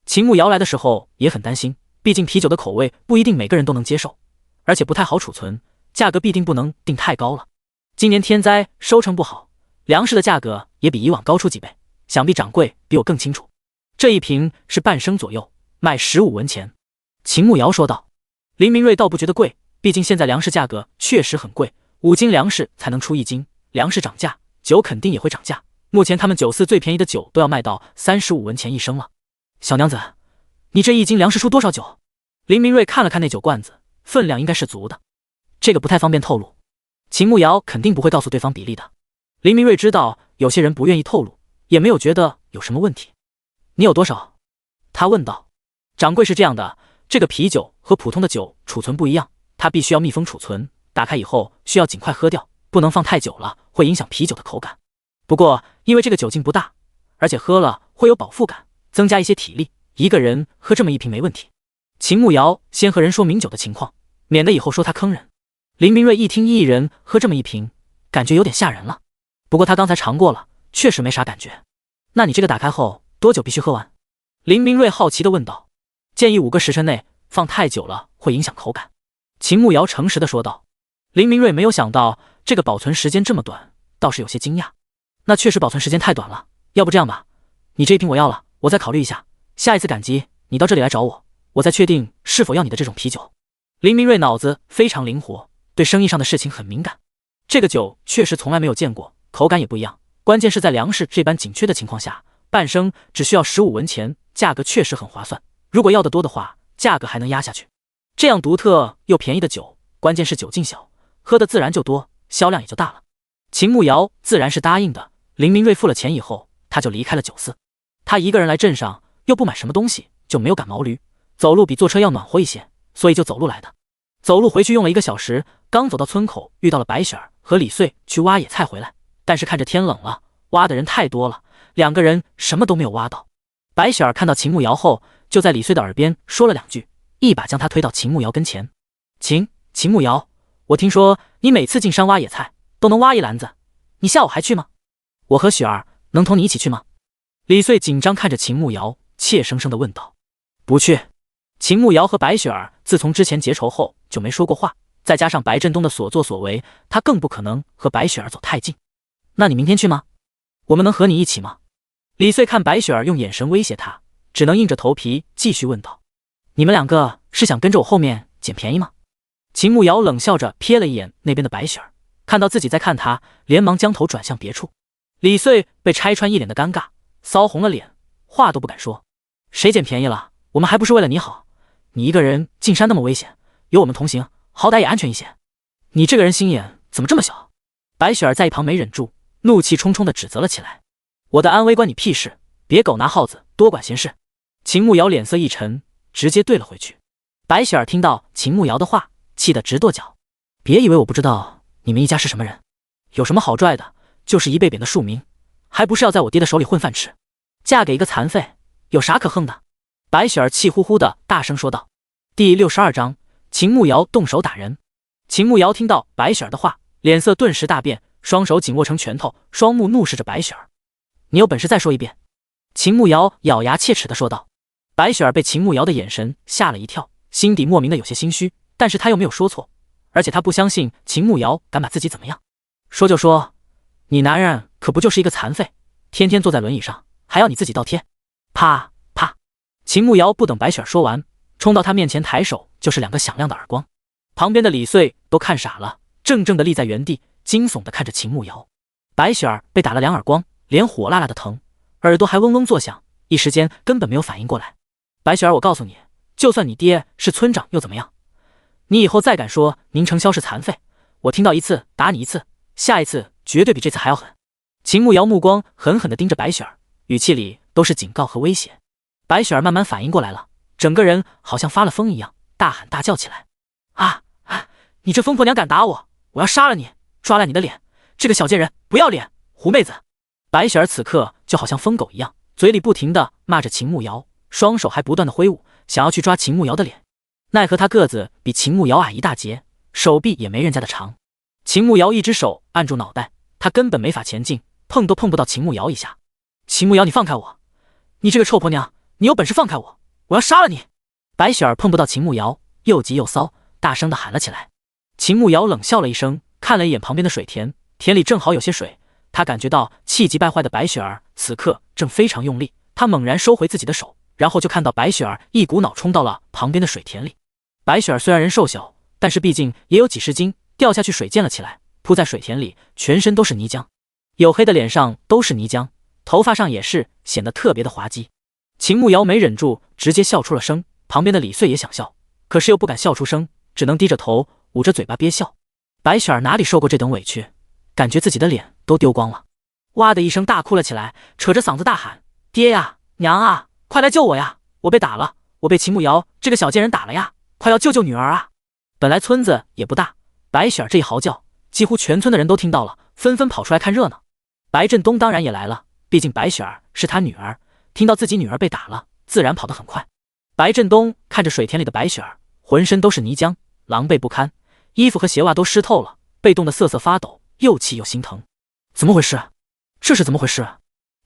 [SPEAKER 1] 秦慕瑶来的时候也很担心，毕竟啤酒的口味不一定每个人都能接受，而且不太好储存，价格必定不能定太高了。今年天灾，收成不好，粮食的价格也比以往高出几倍，想必掌柜比我更清楚。这一瓶是半升左右，卖15文钱。秦慕瑶说道。林明瑞倒不觉得贵，毕竟现在粮食价格确实很贵，5斤粮食才能出1斤，粮食涨价，酒肯定也会涨价。目前他们酒肆最便宜的酒都要卖到35文钱1升了。小娘子，你这1斤粮食出多少酒？林明瑞看了看那酒罐子，分量应该是足的。这个不太方便透露，秦慕瑶肯定不会告诉对方比例的。林明瑞知道有些人不愿意透露，也没有觉得有什么问题。你有多少？他问道。掌柜是这样的，这个啤酒和普通的酒储存不一样，它必须要密封储存，打开以后需要尽快喝掉，不能放太久了，会影响啤酒的口感。不过因为这个酒劲不大，而且喝了会有饱腹感，增加一些体力，一个人喝这么1瓶没问题。秦慕瑶先和人说明酒的情况，免得以后说他坑人。林明瑞一听一人喝这么1瓶，感觉有点吓人了。不过他刚才尝过了，确实没啥感觉。那你这个打开后多久必须喝完？林明瑞好奇地问道。建议5个时辰内，放太久了会影响口感。秦慕瑶诚实地说道。林明瑞没有想到这个保存时间这么短，倒是有些惊讶。那确实保存时间太短了，要不这样吧，你这1瓶我要了，我再考虑一下，下一次赶集你到这里来找我，我再确定是否要你的这种啤酒。林明瑞脑子非常灵活，对生意上的事情很敏感。这个酒确实从来没有见过，口感也不一样，关键是在粮食这般紧缺的情况下，半升只需要15文钱，价格确实很划算。如果要的多的话，价格还能压下去。这样独特又便宜的酒，关键是酒劲小，喝的自然就多，销量也就大了。秦慕瑶自然是答应的。林明瑞付了钱以后，他就离开了酒肆。他一个人来镇上，又不买什么东西，就没有赶毛驴，走路比坐车要暖和一些，所以就走路来的。走路回去用了1个小时，刚走到村口，遇到了白雪儿和李穗去挖野菜回来，但是看着天冷了，挖的人太多了，2个人什么都没有挖到。白雪儿看到秦慕瑶后，就在李穗的耳边说了2句，一把将他推到秦慕瑶跟前。秦慕瑶，我听说你每次进山挖野菜都能挖1篮子，你下午还去吗？我和雪儿能同你一起去吗？李穗紧张看着秦慕瑶，怯生生地问道。不去。秦慕瑶和白雪儿自从之前结仇后就没说过话，再加上白振东的所作所为，他更不可能和白雪儿走太近。那你明天去吗？我们能和你一起吗？李穗看白雪儿用眼神威胁他，只能硬着头皮继续问道：你们两个是想跟着我后面捡便宜吗？秦慕瑶冷笑着瞥了一眼那边的白雪儿，看到自己在看他，连忙将头转向别处。李穗被拆穿一脸的尴尬，骚红了脸，话都不敢说。谁捡便宜了？我们还不是为了你好。你一个人进山那么危险，有我们同行，好歹也安全一些。你这个人心眼怎么这么小？白雪儿在一旁没忍住，怒气冲冲地指责了起来。我的安危关你屁事，别狗拿耗子多管闲事。秦慕瑶脸色一沉，直接怼了回去。白雪儿听到秦慕瑶的话，气得直跺脚。别以为我不知道你们一家是什么人，有什么好拽的，就是一辈扁的庶民，还不是要在我爹的手里混饭吃。嫁给一个残废，有啥可横的？白雪儿气呼呼的大声说道。第62章，秦慕瑶动手打人。秦慕瑶听到白雪儿的话，脸色顿时大变，双手紧握成拳头，双目怒视着白雪儿。你有本事再说一遍！秦慕瑶咬牙切齿的说道。白雪儿被秦慕瑶的眼神吓了一跳，心底莫名的有些心虚，但是她又没有说错，而且她不相信秦慕瑶敢把自己怎么样。说就说，你男人可不就是一个残废，天天坐在轮椅上，还要你自己倒贴。啪啪！秦慕瑶不等白雪儿说完，冲到他面前抬手就是2个响亮的耳光。旁边的李穗都看傻了，怔怔的立在原地，惊悚的看着秦慕瑶。白雪儿被打了2耳光，脸火辣辣的疼，耳朵还嗡嗡作响，一时间根本没有反应过来。白雪儿，我告诉你，就算你爹是村长又怎么样？你以后再敢说宁成霄是残废，我听到一次打你一次，下一次绝对比这次还要狠。秦慕瑶目光狠狠地盯着白雪儿，语气里都是警告和威胁。白雪儿慢慢反应过来了，整个人好像发了疯一样，大喊大叫起来：你这疯婆娘敢打我，我要杀了你，抓烂你的脸，这个小贱人不要脸，狐妹子！白雪儿此刻就好像疯狗一样，嘴里不停地骂着秦慕瑶，双手还不断地挥舞，想要去抓秦慕瑶的脸。奈何他个子比秦慕瑶矮一大截，手臂也没人家的长。秦慕瑶一只手按住脑袋，他根本没法前进，碰都碰不到秦慕瑶一下。秦慕瑶，你放开我！你这个臭婆娘，你有本事放开我，我要杀了你！白雪儿碰不到秦慕瑶，又急又骚，大声地喊了起来。秦慕瑶冷笑了一声，看了一眼旁边的水田，田里正好有些水，他感觉到气急败坏的白雪儿此刻正非常用力，他猛然收回自己的手，然后就看到白雪儿一股脑冲到了旁边的水田里。白雪儿虽然人瘦小，但是毕竟也有几十斤，掉下去水溅了起来，扑在水田里，全身都是泥浆，黝黑的脸上都是泥浆，头发上也是，显得特别的滑稽。秦慕瑶没忍住，直接笑出了声，旁边的李穗也想笑，可是又不敢笑出声，只能低着头捂着嘴巴憋笑。白雪儿哪里受过这等委屈，感觉自己的脸都丢光了，哇的一声大哭了起来，扯着嗓子大喊：爹呀，娘啊，快来救我呀，我被打了，我被秦慕瑶这个小贱人打了呀，快要救救女儿啊！本来村子也不大，白雪儿这一嚎叫，几乎全村的人都听到了，纷纷跑出来看热闹。白振东当然也来了，毕竟白雪儿是他女儿，听到自己女儿被打了，自然跑得很快。白振东看着水田里的白雪儿，浑身都是泥浆，狼狈不堪，衣服和鞋袜都湿透了，被冻得瑟瑟发抖，又气又心疼。怎么回事？这是怎么回事？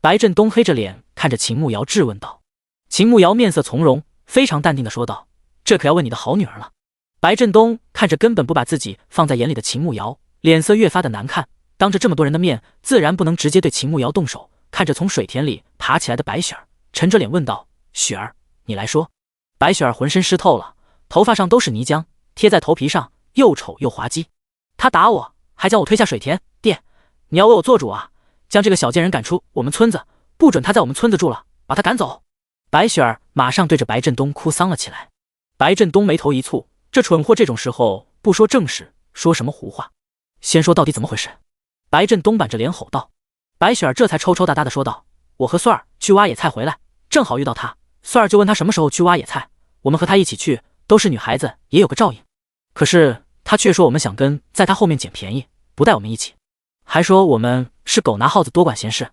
[SPEAKER 1] 白振东黑着脸看着秦慕瑶质问道。秦慕瑶面色从容，非常淡定地说道：这可要问你的好女儿了。白振东看着根本不把自己放在眼里的秦慕瑶，脸色越发的难看，当着这么多人的面，自然不能直接对秦慕瑶动手。看着从水田里爬起来的白雪儿，沉着脸问道：雪儿，你来说。白雪儿浑身湿透了，头发上都是泥浆，贴在头皮上，又丑又滑稽。他打我，还将我推下水田，爹，你要为我做主啊，将这个小贱人赶出我们村子，不准他在我们村子住了，把他赶走。白雪儿马上对着白振东哭丧了起来。白振东眉头一蹙，这蠢货这种时候不说正事，说什么胡话？先说到底怎么回事？白振东板着脸吼道。白雪儿这才抽抽搭搭的说道：我和穗儿去挖野菜回来，正好遇到他，穗儿就问他什么时候去挖野菜，我们和他一起去，都是女孩子，也有个照应。可是他却说我们想跟在他后面捡便宜，不带我们一起，还说我们是狗拿耗子多管闲事。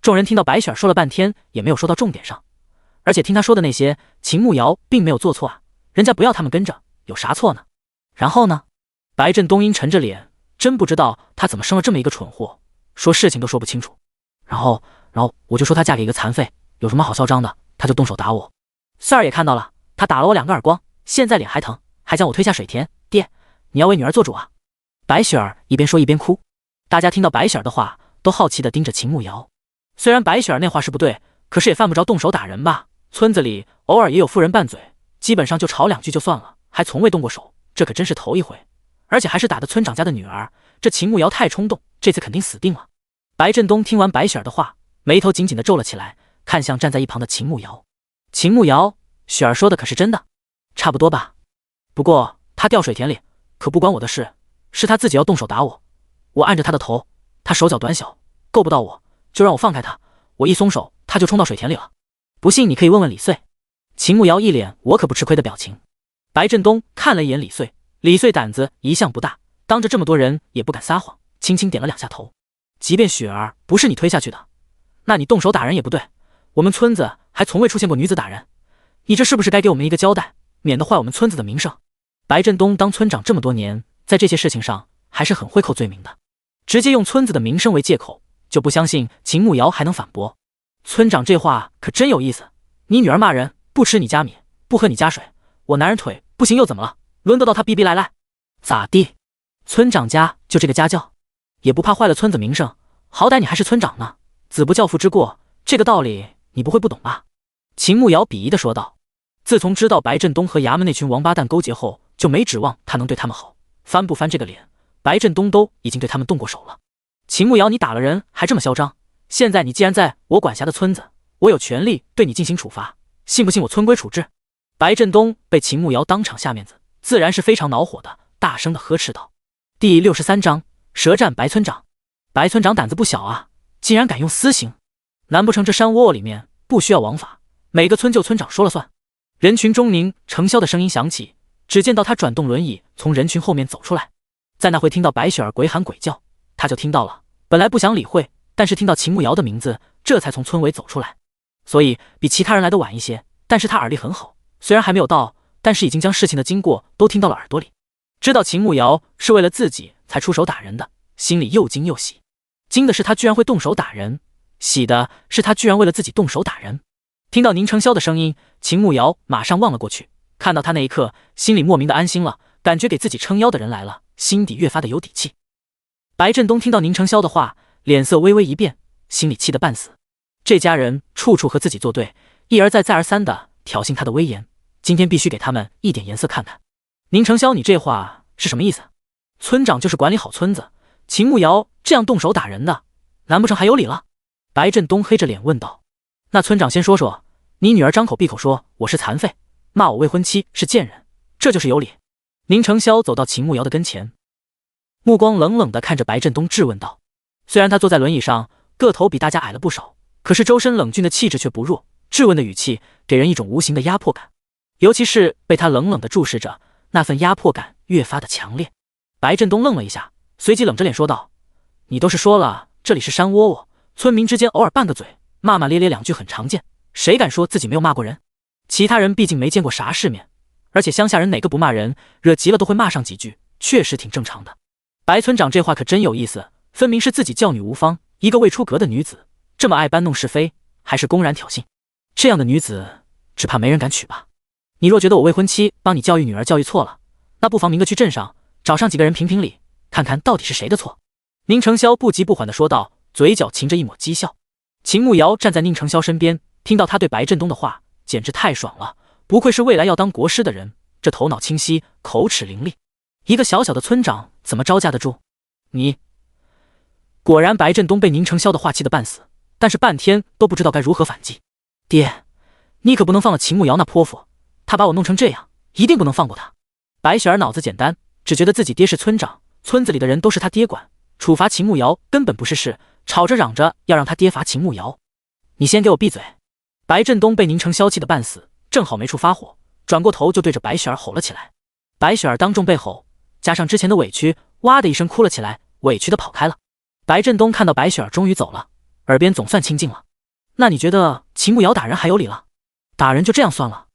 [SPEAKER 1] 众人听到白雪儿说了半天，也没有说到重点上，而且听他说的那些，秦慕瑶并没有做错啊，人家不要他们跟着，有啥错呢？然后呢？白振东阴沉着脸，真不知道他怎么生了这么一个蠢货，说事情都说不清楚。然后我就说她嫁给一个残废，有什么好嚣张的，他就动手打我。穗儿也看到了，他打了我2个耳光，现在脸还疼，还将我推下水田。爹，你要为女儿做主啊！白雪儿一边说一边哭。大家听到白雪儿的话，都好奇地盯着秦慕瑶。虽然白雪儿那话是不对，可是也犯不着动手打人吧？村子里偶尔也有妇人拌嘴，基本上就吵2句就算了，还从未动过手，这可真是头一回。而且还是打的村长家的女儿，这秦慕瑶太冲动，这次肯定死定了。白振东听完白雪儿的话，眉头紧紧地皱了起来，看向站在一旁的秦慕瑶。秦慕瑶，雪儿说的可是真的？差不多吧。不过她掉水田里，可不关我的事，是她自己要动手打我。我按着她的头，她手脚短小，够不到我，就让我放开她。我一松手，她就冲到水田里了。不信你可以问问李穗。秦慕瑶一脸我可不吃亏的表情。白振东看了一眼李穗，李穗胆子一向不大，当着这么多人也不敢撒谎，轻轻点了2下头。即便雪儿不是你推下去的，那你动手打人也不对。我们村子还从未出现过女子打人，你这是不是该给我们一个交代，免得坏我们村子的名声？白振东当村长这么多年，在这些事情上还是很会扣罪名的，直接用村子的名声为借口，就不相信秦慕瑶还能反驳。村长这话可真有意思，你女儿骂人，不吃你家米，不喝你家水，我男人腿不行又怎么了？轮得到他逼逼赖赖？咋地？村长家就这个家教，也不怕坏了村子名声？好歹你还是村长呢，子不教父之过，这个道理你不会不懂吧？秦慕瑶鄙夷地说道。自从知道白振东和衙门那群王八蛋勾结后，就没指望他能对他们好，翻不翻这个脸，白振东都已经对他们动过手了。秦慕瑶，你打了人还这么嚣张，现在你既然在我管辖的村子，我有权利对你进行处罚，信不信我村规处置？白振东被秦慕瑶当场下面子，自然是非常恼火的，大声的呵斥道。第63章舌战白村长。白村长胆子不小啊，竟然敢用私刑，难不成这山窝窝里面不需要王法，每个村就村长说了算？人群中宁程潇的声音响起，只见到他转动轮椅从人群后面走出来。在那会听到白雪儿鬼喊鬼叫，他就听到了，本来不想理会，但是听到秦慕瑶的名字，这才从村尾走出来，所以比其他人来得晚一些，但是他耳力很好，虽然还没有到，但是已经将事情的经过都听到了耳朵里，知道秦慕瑶是为了自己才出手打人的，心里又惊又喜。惊的是他居然会动手打人，喜的是他居然为了自己动手打人。听到宁程潇的声音，秦慕瑶马上望了过去，看到他那一刻，心里莫名的安心了，感觉给自己撑腰的人来了，心底越发的有底气。白振东听到宁程潇的话，脸色微微一变，心里气得半死。这家人处处和自己作对，一而再再而三的挑衅他的威严，今天必须给他们一点颜色看看。宁程潇，你这话是什么意思？村长就是管理好村子，秦慕瑶这样动手打人的，难不成还有理了？白振东黑着脸问道。那村长先说说，你女儿张口闭口说我是残废，骂我未婚妻是贱人，这就是有理？宁程潇走到秦慕瑶的跟前，目光冷冷地看着白振东质问道。虽然他坐在轮椅上，个头比大家矮了不少，可是周身冷峻的气质却不弱，质问的语气给人一种无形的压迫感，尤其是被他冷冷地注视着，那份压迫感越发的强烈。白振东愣了一下，随即冷着脸说道，你都是说了这里是山窝窝，村民之间偶尔拌个嘴，骂骂咧咧2句很常见，谁敢说自己没有骂过人？其他人毕竟没见过啥世面，而且乡下人哪个不骂人，惹急了都会骂上几句，确实挺正常的。白村长这话可真有意思，分明是自己教女无方，一个未出阁的女子，这么爱搬弄是非，还是公然挑衅。这样的女子只怕没人敢娶吧。你若觉得我未婚妻帮你教育女儿教育错了，那不妨明个去镇上找上几个人评评理，看看到底是谁的错。宁程潇不急不缓地说道，嘴角噙着一抹讥笑。秦慕瑶站在宁程潇身边，听到他对白振东的话，简直太爽了，不愧是未来要当国师的人，这头脑清晰，口齿伶俐，一个小小的村长怎么招架得住？你果然，白振东被宁程潇的话气得半死，但是半天都不知道该如何反击。爹，你可不能放了秦慕瑶那泼妇，他把我弄成这样，一定不能放过他。白雪儿脑子简单，只觉得自己爹是村长，村子里的人都是他爹管，处罚秦慕瑶根本不是事，吵着嚷着要让他爹罚秦慕瑶。你先给我闭嘴！白振东被宁程潇气得半死，正好没处发火，转过头就对着白雪儿吼了起来。白雪儿当众被吼，加上之前的委屈，哇的一声哭了起来，委屈的跑开了。白振东看到白雪儿终于走了，耳边总算清静了。那你觉得秦慕瑶打人还有理了？打人就这样算了？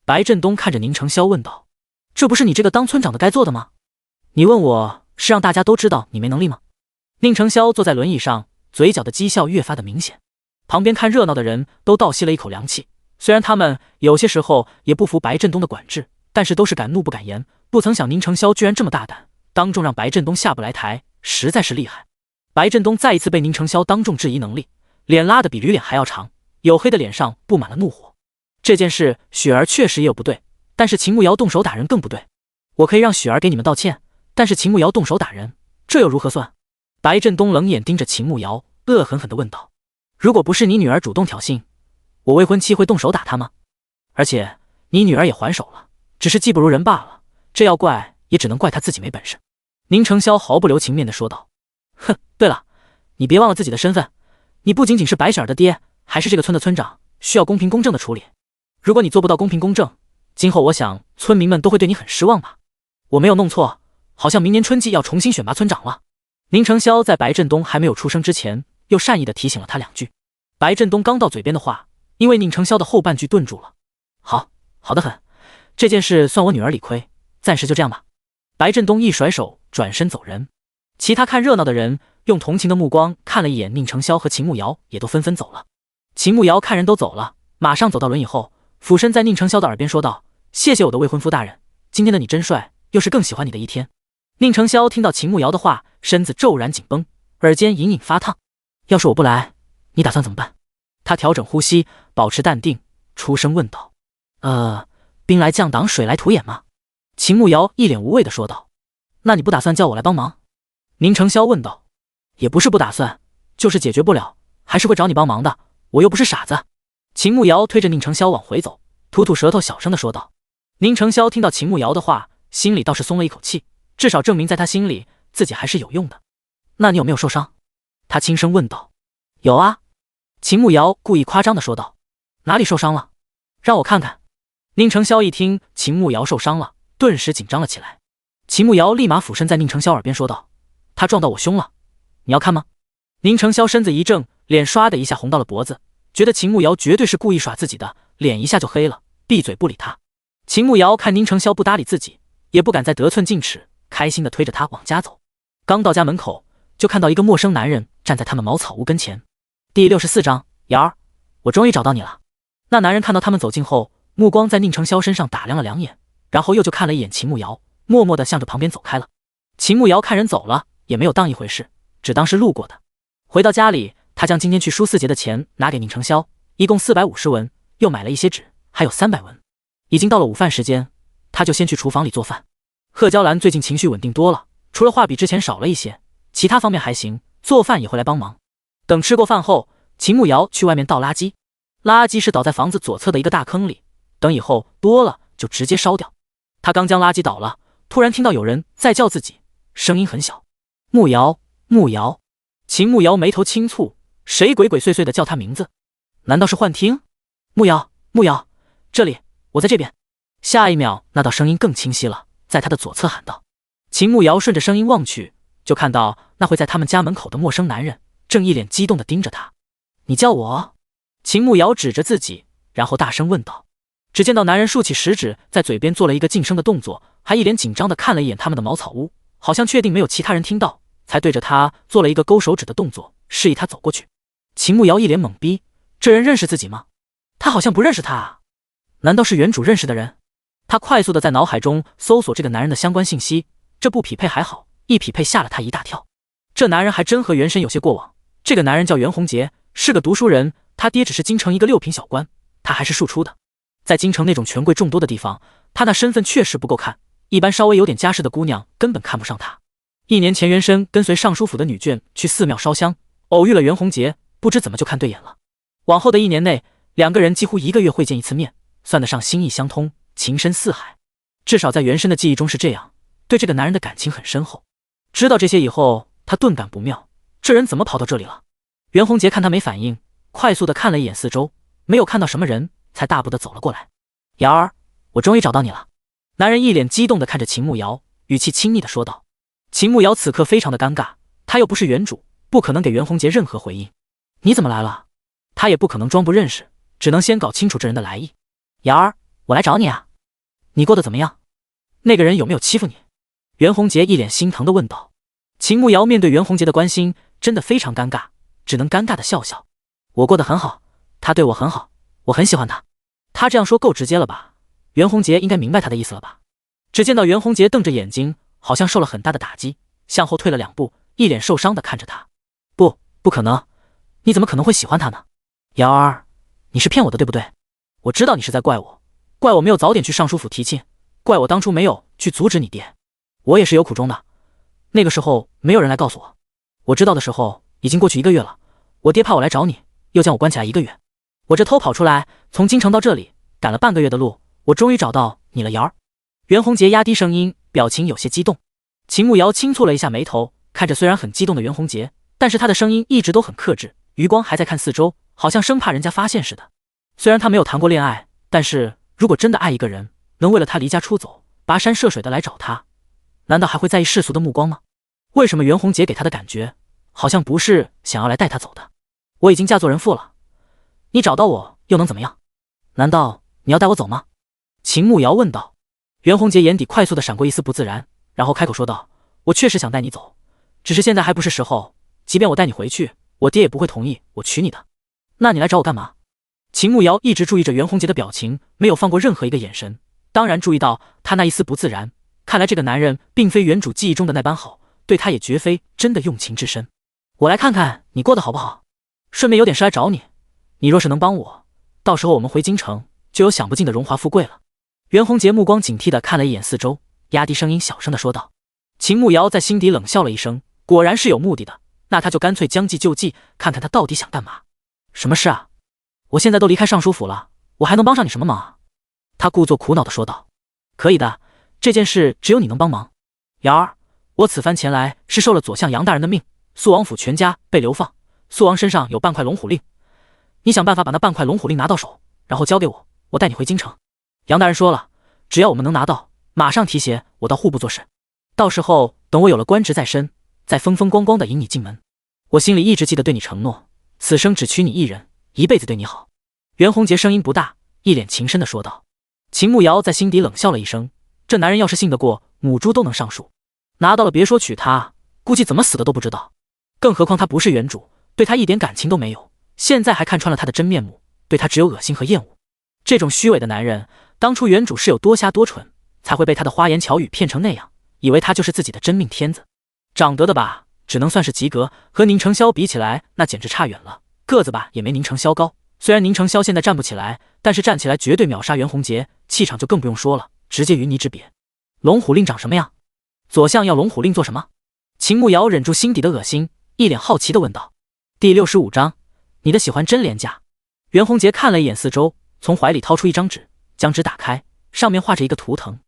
[SPEAKER 1] 白振东看着宁程潇问道。这不是你这个当村长的该做的吗？你问我是让大家都知道你没能力吗？宁程潇坐在轮椅上，嘴角的讥笑越发的明显。旁边看热闹的人都倒吸了一口凉气，虽然他们有些时候也不服白振东的管制，但是都是敢怒不敢言，不曾想宁承霄居然这么大胆，当众让白振东下不来台，实在是厉害。白振东再一次被宁承霄当众质疑能力，脸拉得比驴脸还要长，黝黑的脸上布满了怒火。这件事雪儿确实也有不对，但是秦慕瑶动手打人更不对。我可以让雪儿给你们道歉，但是秦慕瑶动手打人，这又如何算？白振东冷眼盯着秦慕瑶，恶狠狠地问道：如果不是你女儿主动挑衅，我未婚妻会动手打她吗？而且你女儿也还手了，只是技不如人罢了，这要怪也只能怪她自己没本事。宁承霄毫不留情面地说道。哼，对了，你别忘了自己的身份，你不仅仅是白雪儿的爹，还是这个村的村长，需要公平公正的处理。如果你做不到公平公正，今后我想村民们都会对你很失望吧。我没有弄错，好像明年春季要重新选拔村长了。宁承霄在白振东还没有出声之前，又善意地提醒了他2句。白振东刚到嘴边的话，因为宁承霄的后半句顿住了。好得很，这件事算我女儿理亏，暂时就这样吧。白振东一甩手，转身走人。其他看热闹的人用同情的目光看了一眼宁承霄和秦慕瑶，也都纷纷走了。秦慕瑶看人都走了，马上走到轮椅后，俯身在宁承霄的耳边说道：谢谢我的未婚夫大人，今天的你真帅，又是更喜欢你的一天。宁承霄听到秦慕瑶的话，身子骤然紧绷，耳尖隐隐发烫。要是我不来，你打算怎么办？他调整呼吸，保持淡定，出声问道：兵来将挡，水来土掩吗？秦慕瑶一脸无畏地说道：那你不打算叫我来帮忙？宁承霄问道：也不是不打算，就是解决不了，还是会找你帮忙的，我又不是傻子。秦慕瑶推着宁承霄往回走，吐吐舌头，小声地说道。宁承霄听到秦慕瑶的话，心里倒是松了一口气，至少证明在他心里自己还是有用的。那你有没有受伤？他轻声问道。有啊，秦慕瑶故意夸张地说道。哪里受伤了？让我看看。宁承霄一听秦慕瑶受伤了，顿时紧张了起来。秦慕瑶立马俯身在宁承霄耳边说道：他撞到我胸了，你要看吗？宁承霄身子一怔，脸唰的一下红到了脖子，觉得秦慕瑶绝对是故意耍自己的，脸一下就黑了，闭嘴不理他。秦慕瑶看宁承霄不搭理自己，也不敢再得寸进尺，开心的推着他往家走。刚到家门口，就看到一个陌生男人站在他们茅草屋跟前。第64章，瑶儿，我终于找到你了。那男人看到他们走近后，目光在宁承霄身上打量了2眼，然后又就看了一眼秦慕瑶，默默地向着旁边走开了。秦慕瑶看人走了，也没有当一回事，只当是路过的。回到家里，他将今天去舒4节的钱拿给宁承霄，一共450文，又买了一些纸，还有300文。已经到了午饭时间，他就先去厨房里做饭。贺娇兰最近情绪稳定多了，除了话比之前少了一些，其他方面还行，做饭也会来帮忙。等吃过饭后，秦慕瑶去外面倒垃圾，垃圾是倒在房子左侧的一个大坑里，等以后多了就直接烧掉。他刚将垃圾倒了，突然听到有人在叫自己，声音很小：慕瑶，慕瑶。秦慕瑶眉头轻蹙，谁鬼鬼祟祟的叫他名字？难道是幻听？慕瑶，慕瑶，这里，我在这边。下一秒，那道声音更清晰了，在他的左侧喊道。秦慕瑶顺着声音望去，就看到那会在他们家门口的陌生男人正一脸激动地盯着他。你叫我？秦慕瑶指着自己，然后大声问道。只见到男人竖起食指，在嘴边做了一个噤声的动作，还一脸紧张地看了一眼他们的茅草屋，好像确定没有其他人听到，才对着他做了一个勾手指的动作，示意他走过去。秦慕瑶一脸懵逼，这人认识自己吗？他好像不认识他啊，难道是原主认识的人？他快速地在脑海中搜索这个男人的相关信息，这不匹配还好，一匹配吓了他一大跳。这男人还真和原神有些过往。这个男人叫袁宏杰，是个读书人，他爹只是京城一个6品小官，他还是庶出的。在京城那种权贵众多的地方，他那身份确实不够看，一般稍微有点家世的姑娘根本看不上他。1年前，袁深跟随尚书府的女眷去寺庙烧香，偶遇了袁宏杰，不知怎么就看对眼了。往后的1年内，2个人几乎1个月会见1次面，算得上心意相通，情深似海。至少在袁深的记忆中是这样，对这个男人的感情很深厚。知道这些以后，他顿感不妙，这人怎么跑到这里了？袁宏杰看他没反应，快速地看了一眼四周，没有看到什么人，才大步地走了过来。瑶儿，我终于找到你了。男人一脸激动地看着秦慕瑶，语气亲昵地说道。秦慕瑶此刻非常的尴尬，他又不是原主，不可能给袁宏杰任何回应。你怎么来了？他也不可能装不认识，只能先搞清楚这人的来意。瑶儿，我来找你啊。你过得怎么样？那个人有没有欺负你？袁宏杰一脸心疼地问道。秦慕瑶面对袁宏杰的关心，真的非常尴尬，只能尴尬地笑笑。我过得很好，他对我很好，我很喜欢他。他这样说够直接了吧？袁宏杰应该明白他的意思了吧？只见到袁弘杰瞪着眼睛，好像受了很大的打击，向后退了2步，一脸受伤的看着他。不可能，你怎么可能会喜欢他呢？瑶儿，你是骗我的对不对？我知道你是在怪我，怪我没有早点去尚书府提亲，怪我当初没有去阻止你爹。我也是有苦衷的，那个时候没有人来告诉我，我知道的时候已经过去1个月了，我爹怕我来找你，又将我关起来1个月，我这偷跑出来，从京城到这里，赶了半个月的路，我终于找到你了，瑶儿。袁弘杰压低声音，表情有些激动。秦慕瑶轻蹙了一下眉头，看着虽然很激动的袁弘杰，但是他的声音一直都很克制，余光还在看四周，好像生怕人家发现似的。虽然他没有谈过恋爱，但是如果真的爱一个人，能为了他离家出走，跋山涉水的来找他，难道还会在意世俗的目光吗？为什么袁弘杰给他的感觉好像不是想要来带他走的？我已经嫁作人妇了，你找到我又能怎么样？难道你要带我走吗？秦慕瑶问道。袁弘杰眼底快速的闪过一丝不自然，然后开口说道：我确实想带你走，只是现在还不是时候，即便我带你回去，我爹也不会同意我娶你的。那你来找我干嘛？秦慕瑶一直注意着袁弘杰的表情，没有放过任何一个眼神，当然注意到他那一丝不自然，看来这个男人并非原主记忆中的那般好，对他也绝非真的用情至深。我来看看你过得好不好，顺便有点事来找你，你若是能帮我，到时候我们回京城就有享不尽的荣华富贵了。袁弘杰目光警惕地看了一眼四周，压低声音小声地说道。秦慕瑶在心底冷笑了一声，果然是有目的的，那他就干脆将计就计，看看他到底想干嘛。什么事啊？我现在都离开尚书府了，我还能帮上你什么忙啊？他故作苦恼地说道。可以的，这件事只有你能帮忙。瑶儿，我此番前来是受了左相杨大人的命，肃王府全家被流放，肃王身上有半块龙虎令，你想办法把那半块龙虎令拿到手，然后交给我，我带你回京城。杨大人说了，只要我们能拿到，马上提携我到户部做事，到时候等我有了官职在身，再风风光光的迎你进门。我心里一直记得对你承诺，此生只娶你一人，一辈子对你好。袁弘杰声音不大，一脸情深的说道。秦慕瑶在心底冷笑了一声，这男人要是信得过，母猪都能上树，拿到了别说娶她，估计怎么死的都不知道。更何况他不是原主，对他一点感情都没有，现在还看穿了他的真面目，对他只有恶心和厌恶。这种虚伪的男人，当初原主是有多瞎多蠢，才会被他的花言巧语骗成那样，以为他就是自己的真命天子。长得的吧，只能算是及格，和宁承霄比起来，那简直差远了。个子吧，也没宁承霄高，虽然宁承霄现在站不起来，但是站起来绝对秒杀袁弘杰，气场就更不用说了，直接云泥之别。龙虎令长什么样？左相要龙虎令做什么？秦慕瑶忍住心底的恶心，一脸好奇地问道。第65章，你的喜欢真廉价。袁弘杰看了一眼四周，从怀里掏出一张纸，将纸打开，上面画着一个图腾。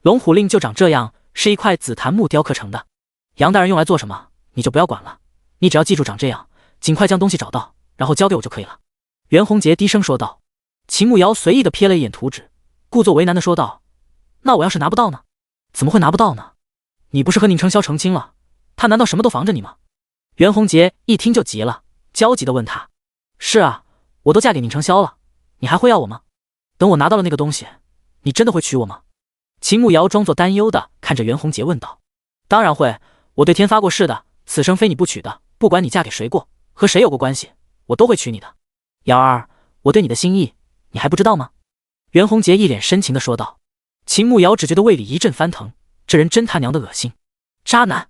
[SPEAKER 1] 龙虎令就长这样，是一块紫檀木雕刻成的。杨大人用来做什么，你就不要管了，你只要记住长这样，尽快将东西找到，然后交给我就可以了。袁弘杰低声说道。秦慕瑶随意地瞥了一眼图纸，故作为难地说道：那我要是拿不到呢？怎么会拿不到呢？你不是和宁承霄成亲了，他难道什么都防着你吗？袁弘杰一听就急了，焦急地问他。是啊，我都嫁给宁承霄了，你还会要我吗？等我拿到了那个东西，你真的会娶我吗？秦慕瑶装作担忧地看着袁弘杰问道。当然会，我对天发过誓的，此生非你不娶的，不管你嫁给谁过，和谁有过关系，我都会娶你的。瑶儿，我对你的心意，你还不知道吗？袁弘杰一脸深情地说道。秦慕瑶只觉得胃里一阵翻腾，这人真他娘的恶心，渣男。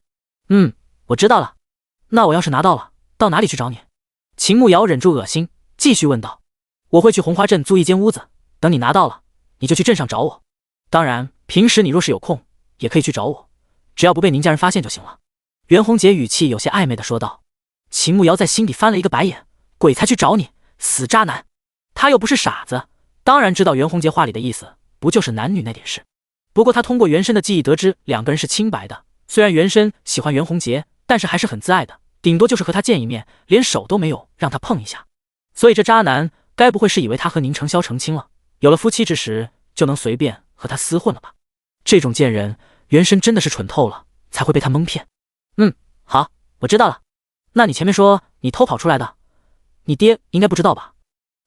[SPEAKER 1] 我知道了，那我要是拿到了，到哪里去找你？秦慕瑶忍住恶心，继续问道。我会去红花镇租一间屋子，等你拿到了，你就去镇上找我。当然，平时你若是有空，也可以去找我，只要不被宁家人发现就行了。袁弘杰语气有些暧昧地说道。秦慕瑶在心底翻了一个白眼，鬼才去找你，死渣男！他又不是傻子，当然知道袁弘杰话里的意思，不就是男女那点事。不过他通过原身的记忆得知，两个人是清白的，虽然原身喜欢袁弘杰，但是还是很自爱的，顶多就是和他见一面，连手都没有让他碰一下。所以这渣男该不会是以为他和宁承霄成亲了，有了夫妻之实，就能随便和他厮混了吧？这种贱人，原身真的是蠢透了，才会被他蒙骗。好，我知道了。那你前面说你偷跑出来的，你爹应该不知道吧？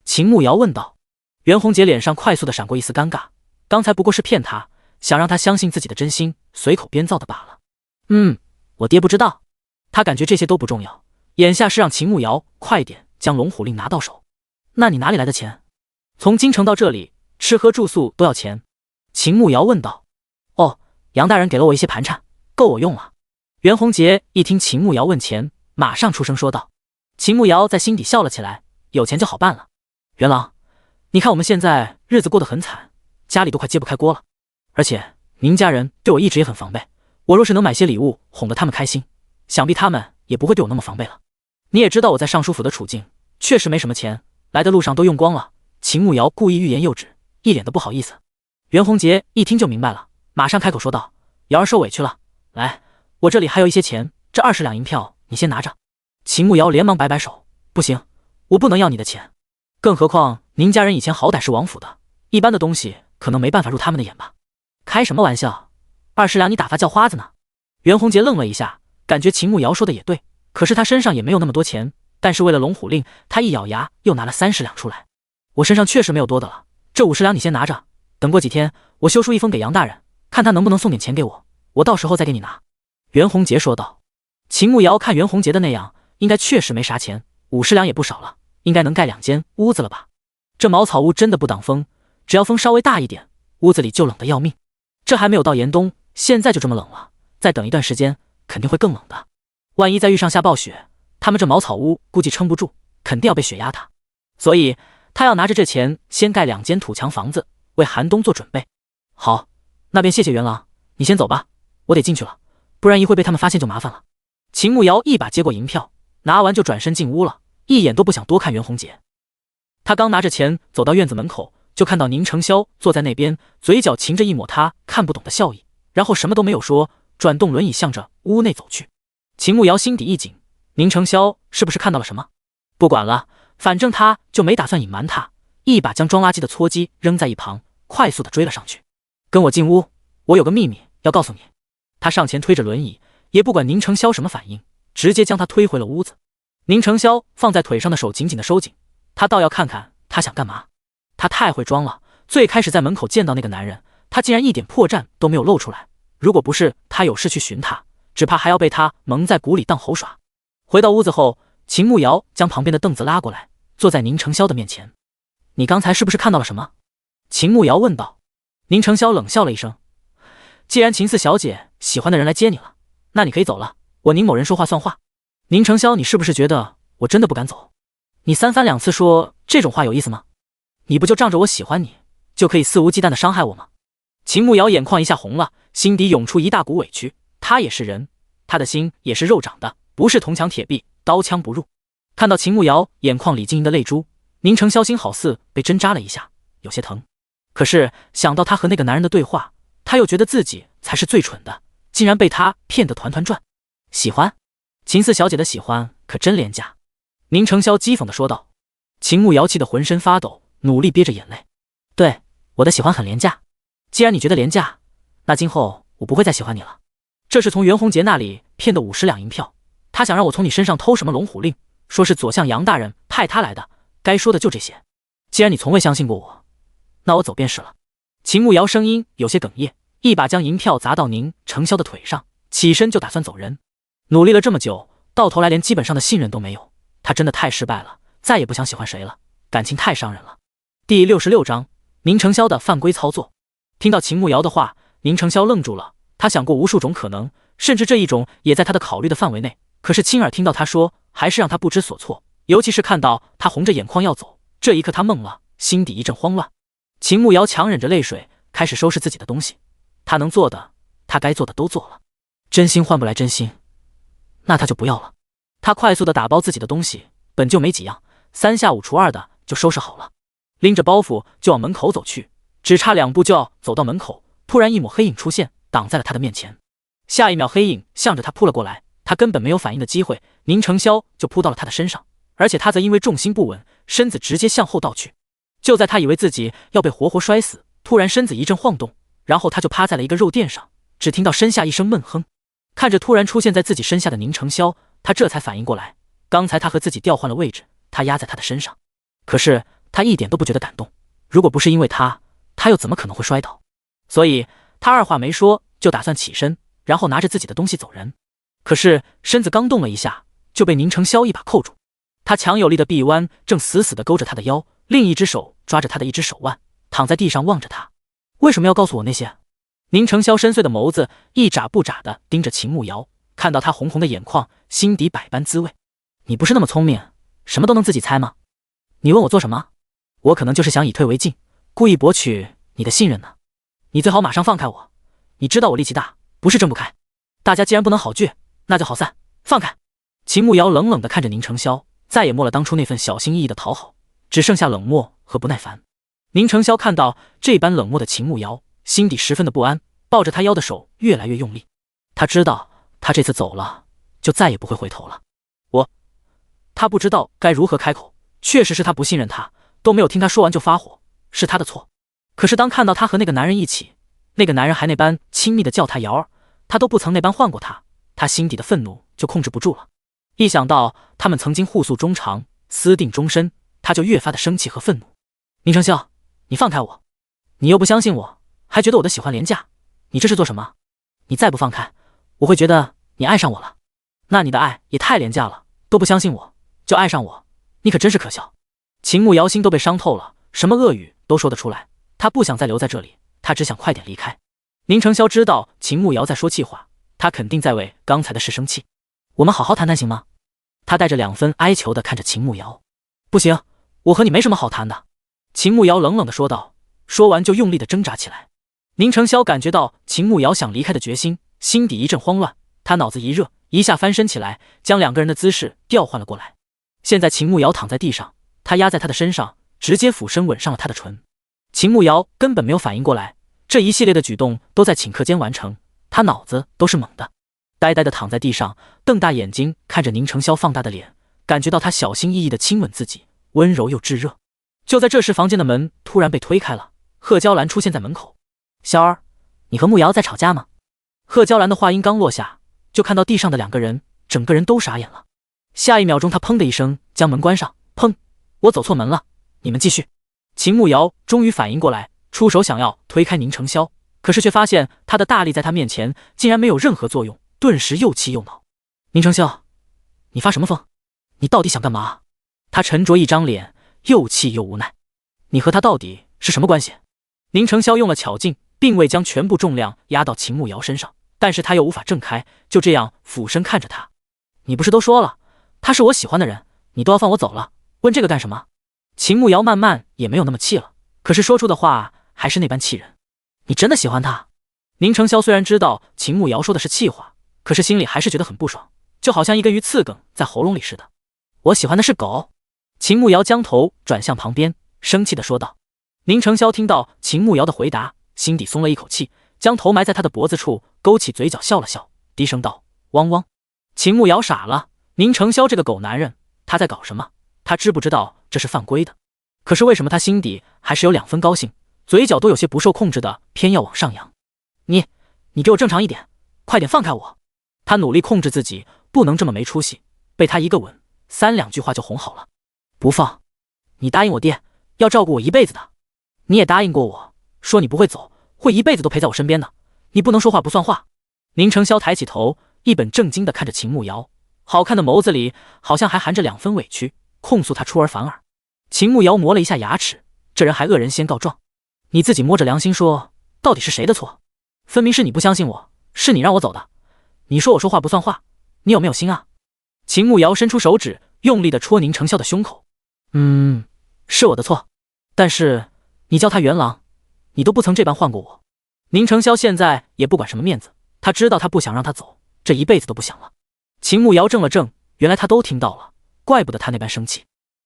[SPEAKER 1] 秦慕瑶问道。袁弘杰脸上快速的闪过一丝尴尬，刚才不过是骗他，想让他相信自己的真心，随口编造的罢了。我爹不知道，他感觉这些都不重要，眼下是让秦慕瑶快点将龙虎令拿到手。那你哪里来的钱？从京城到这里，吃喝住宿都要钱。秦慕瑶问道。哦，杨大人给了我一些盘缠，够我用了。袁弘杰一听秦慕瑶问钱，马上出声说道。秦慕瑶在心底笑了起来，有钱就好办了。袁郎，你看我们现在日子过得很惨，家里都快揭不开锅了，而且您家人对我一直也很防备，我若是能买些礼物哄得他们开心，想必他们也不会对我那么防备了。你也知道我在尚书府的处境，确实没什么钱，来的路上都用光了。秦慕瑶故意欲言又止，一脸的不好意思。袁弘杰一听就明白了，马上开口说道：瑶儿受委屈了，来，我这里还有一些钱，这20两银票你先拿着。秦慕瑶连忙摆摆手，不行，我不能要你的钱，更何况您家人以前好歹是王府的，一般的东西可能没办法入他们的眼吧。开什么玩笑，20两你打发叫花子呢？袁弘杰愣了一下，感觉秦慕瑶说的也对，可是他身上也没有那么多钱，但是为了龙虎令，他一咬牙又拿了30两出来。我身上确实没有多的了，这50两你先拿着，等过几天我修书一封给杨大人，看他能不能送点钱给我，我到时候再给你拿。袁弘杰说道。秦慕瑶看袁弘杰的那样，应该确实没啥钱，50两也不少了，应该能盖2间屋子了吧。这茅草屋真的不挡风，只要风稍微大一点，屋子里就冷得要命。这还没有到严冬，现在就这么冷了，再等一段时间肯定会更冷的。万一再遇上下暴雪，他们这茅草屋估计撑不住，肯定要被雪压塌。所以他要拿着这钱先盖2间土墙房子，为寒冬做准备。好，那便谢谢袁郎，你先走吧，我得进去了，不然一会被他们发现就麻烦了。秦慕瑶一把接过银票，拿完就转身进屋了，一眼都不想多看袁弘杰。他刚拿着钱走到院子门口，就看到宁承霄坐在那边，嘴角噙着一抹他看不懂的笑意，然后什么都没有说，转动轮椅向着屋内走去。秦慕瑶心底一紧，宁承霄是不是看到了什么？不管了，反正他就没打算隐瞒他，一把将装垃圾的搓机扔在一旁，快速的追了上去。跟我进屋，我有个秘密要告诉你。他上前推着轮椅，也不管宁承霄什么反应，直接将他推回了屋子。宁承霄放在腿上的手紧紧的收紧，他倒要看看他想干嘛。他太会装了，最开始在门口见到那个男人，他竟然一点破绽都没有露出来，如果不是他有事去寻他，只怕还要被他蒙在鼓里当猴耍。回到屋子后，秦慕瑶将旁边的凳子拉过来，坐在宁承霄的面前。你刚才是不是看到了什么？秦慕瑶问道。宁承霄冷笑了一声，既然秦四小姐喜欢的人来接你了，那你可以走了，我宁某人说话算话。宁承霄，你是不是觉得我真的不敢走？你3番2次说这种话有意思吗？你不就仗着我喜欢你，就可以肆无忌惮的伤害我吗？秦慕瑶眼眶一下红了，心底涌出一大股委屈。他也是人，他的心也是肉长的，不是铜墙铁壁，刀枪不入。看到秦慕瑶眼眶里晶莹的泪珠，宁承霄心好似被针扎了一下，有些疼。可是想到他和那个男人的对话，他又觉得自己才是最蠢的，竟然被他骗得团团转。喜欢？秦四小姐的喜欢可真廉价。宁承霄讥讽地说道。秦慕瑶气得浑身发抖，努力憋着眼泪。对，我的喜欢很廉价。既然你觉得廉价，那今后我不会再喜欢你了。这是从袁弘杰那里骗的50两银票，他想让我从你身上偷什么龙虎令，说是左相杨大人派他来的，该说的就这些。既然你从未相信过我，那我走便是了。秦慕瑶声音有些哽咽，一把将银票砸到宁承霄的腿上，起身就打算走人。努力了这么久，到头来连基本上的信任都没有，他真的太失败了，再也不想喜欢谁了，感情太伤人了。第66章宁承霄的犯规操作。听到秦慕瑶的话，宁承霄愣住了，他想过无数种可能，甚至这一种也在他的考虑的范围内，可是亲耳听到他说，还是让他不知所措，尤其是看到他红着眼眶要走，这一刻他懵了，心底一阵慌乱。秦慕瑶强忍着泪水，开始收拾自己的东西，他能做的，他该做的都做了。真心换不来真心，那他就不要了。他快速的打包自己的东西，本就没几样，3下5除2的就收拾好了，拎着包袱就往门口走去，只差2步就要走到门口，突然一抹黑影出现，挡在了他的面前。下一秒黑影向着他扑了过来，他根本没有反应的机会，宁承霄就扑到了他的身上，而且他则因为重心不稳，身子直接向后倒去。就在他以为自己要被活活摔死，突然身子一阵晃动，然后他就趴在了一个肉垫上，只听到身下一声闷哼。看着突然出现在自己身下的宁承霄，他这才反应过来，刚才他和自己调换了位置，他压在他的身上，可是他一点都不觉得感动，如果不是因为他又怎么可能会摔倒？所以他二话没说就打算起身，然后拿着自己的东西走人。可是身子刚动了一下，就被宁承霄一把扣住，他强有力的臂弯正死死地勾着他的腰，另一只手抓着他的一只手腕，躺在地上望着他。为什么要告诉我那些？宁承霄深邃的眸子一眨不眨地盯着秦慕瑶，看到他红红的眼眶，心底百般滋味。你不是那么聪明，什么都能自己猜吗？你问我做什么？我可能就是想以退为进，故意博取你的信任呢。你最好马上放开我，你知道我力气大，不是挣不开。大家既然不能好聚，那就好散，放开。秦慕瑶冷冷地看着宁承霄，再也没了当初那份小心翼翼的讨好，只剩下冷漠和不耐烦。宁承霄看到这般冷漠的秦慕瑶，心底十分的不安，抱着他腰的手越来越用力。他知道他这次走了就再也不会回头了。他不知道该如何开口，确实是他不信任他，都没有听他说完就发火，是他的错。可是当看到他和那个男人一起，那个男人还那般亲密的叫他瑶儿，他都不曾那般唤过他，他心底的愤怒就控制不住了。一想到他们曾经互诉衷肠，私定终身，他就越发的生气和愤怒。宁承霄，你放开我，你又不相信我，还觉得我的喜欢廉价，你这是做什么？你再不放开，我会觉得你爱上我了，那你的爱也太廉价了，都不相信我就爱上我，你可真是可笑。秦慕瑶心都被伤透了，什么恶语都说得出来，他不想再留在这里，他只想快点离开。宁承霄知道秦慕瑶在说气话，他肯定在为刚才的事生气。我们好好谈谈行吗？他带着2分哀求地看着秦慕瑶。不行，我和你没什么好谈的。秦慕瑶冷冷地说道，说完就用力地挣扎起来。宁承霄感觉到秦慕瑶想离开的决心，心底一阵慌乱，他脑子一热，一下翻身起来，将2个人的姿势调换了过来。现在秦慕瑶躺在地上，他压在他的身上，直接俯身吻上了他的唇。秦慕瑶根本没有反应过来，这一系列的举动都在顷刻间完成，他脑子都是懵的，呆呆地躺在地上，瞪大眼睛看着宁承霄放大的脸，感觉到他小心翼翼地亲吻自己，温柔又炙热。就在这时，房间的门突然被推开了，贺娇兰出现在门口。霄儿，你和慕瑶在吵架吗？贺娇兰的话音刚落下，就看到地上的2个人，整个人都傻眼了。下一秒钟，他砰的一声将门关上，砰，我走错门了，你们继续。秦慕瑶终于反应过来，出手想要推开宁承霄，可是却发现他的大力在他面前竟然没有任何作用，顿时又气又恼。宁承霄，你发什么疯？你到底想干嘛？他沉着一张脸，又气又无奈。你和他到底是什么关系？宁承霄用了巧劲，并未将全部重量压到秦慕瑶身上，但是他又无法挣开，就这样俯身看着他。你不是都说了他是我喜欢的人，你都要放我走了，问这个干什么？秦慕瑶慢慢也没有那么气了，可是说出的话还是那般气人。你真的喜欢他？宁承霄虽然知道秦慕瑶说的是气话，可是心里还是觉得很不爽，就好像一根鱼刺梗在喉咙里似的。我喜欢的是狗。秦慕瑶将头转向旁边，生气地说道。宁承霄听到秦慕瑶的回答，心底松了一口气，将头埋在他的脖子处，勾起嘴角笑了笑，低声道：汪汪。秦慕瑶傻了，宁承霄这个狗男人，他在搞什么？他知不知道这是犯规的？可是为什么他心底还是有2分高兴，嘴角都有些不受控制的偏要往上扬？你给我正常一点，快点放开我！他努力控制自己，不能这么没出息，被他一个吻，3两句话就哄好了。不放！你答应我爹，要照顾我一辈子的。你也答应过我，说你不会走，会一辈子都陪在我身边的。你不能说话不算话。宁承霄抬起头，一本正经地看着秦慕瑶，好看的眸子里好像还含着2分委屈，控诉他出尔反尔。秦慕瑶磨了一下牙齿，这人还恶人先告状。你自己摸着良心说，到底是谁的错？分明是你不相信我，是你让我走的。你说我说话不算话，你有没有心啊？秦慕瑶伸出手指，用力地戳宁承霄的胸口。是我的错，但是你叫他元郎，你都不曾这般唤过我。宁承霄现在也不管什么面子，他知道他不想让他走，这一辈子都不想了。秦慕瑶怔了怔，原来他都听到了，怪不得他那般生气。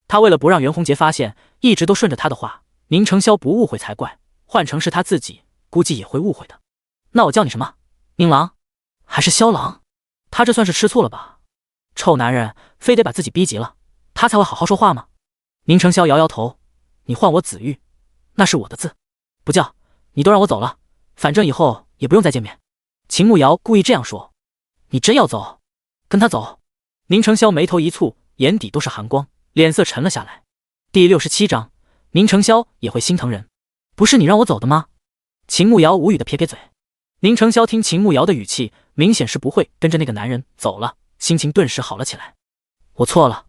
[SPEAKER 1] 他为了不让袁宏杰发现，一直都顺着他的话，宁承霄不误会才怪，换成是他自己，估计也会误会的。那我叫你什么？宁郎还是萧郎？他这算是吃醋了吧？臭男人，非得把自己逼急了，他才会好好说话吗？宁承霄摇摇头，你唤我子玉，那是我的字，不叫，你都让我走了，反正以后也不用再见面。秦慕瑶故意这样说。你真要走？跟他走。宁承霄眉头一蹙，眼底都是寒光，脸色沉了下来。第67章，宁承霄也会心疼人。不是你让我走的吗？秦慕瑶无语的撇撇嘴。宁承霄听秦慕瑶的语气，明显是不会跟着那个男人走了，心情顿时好了起来。我错了。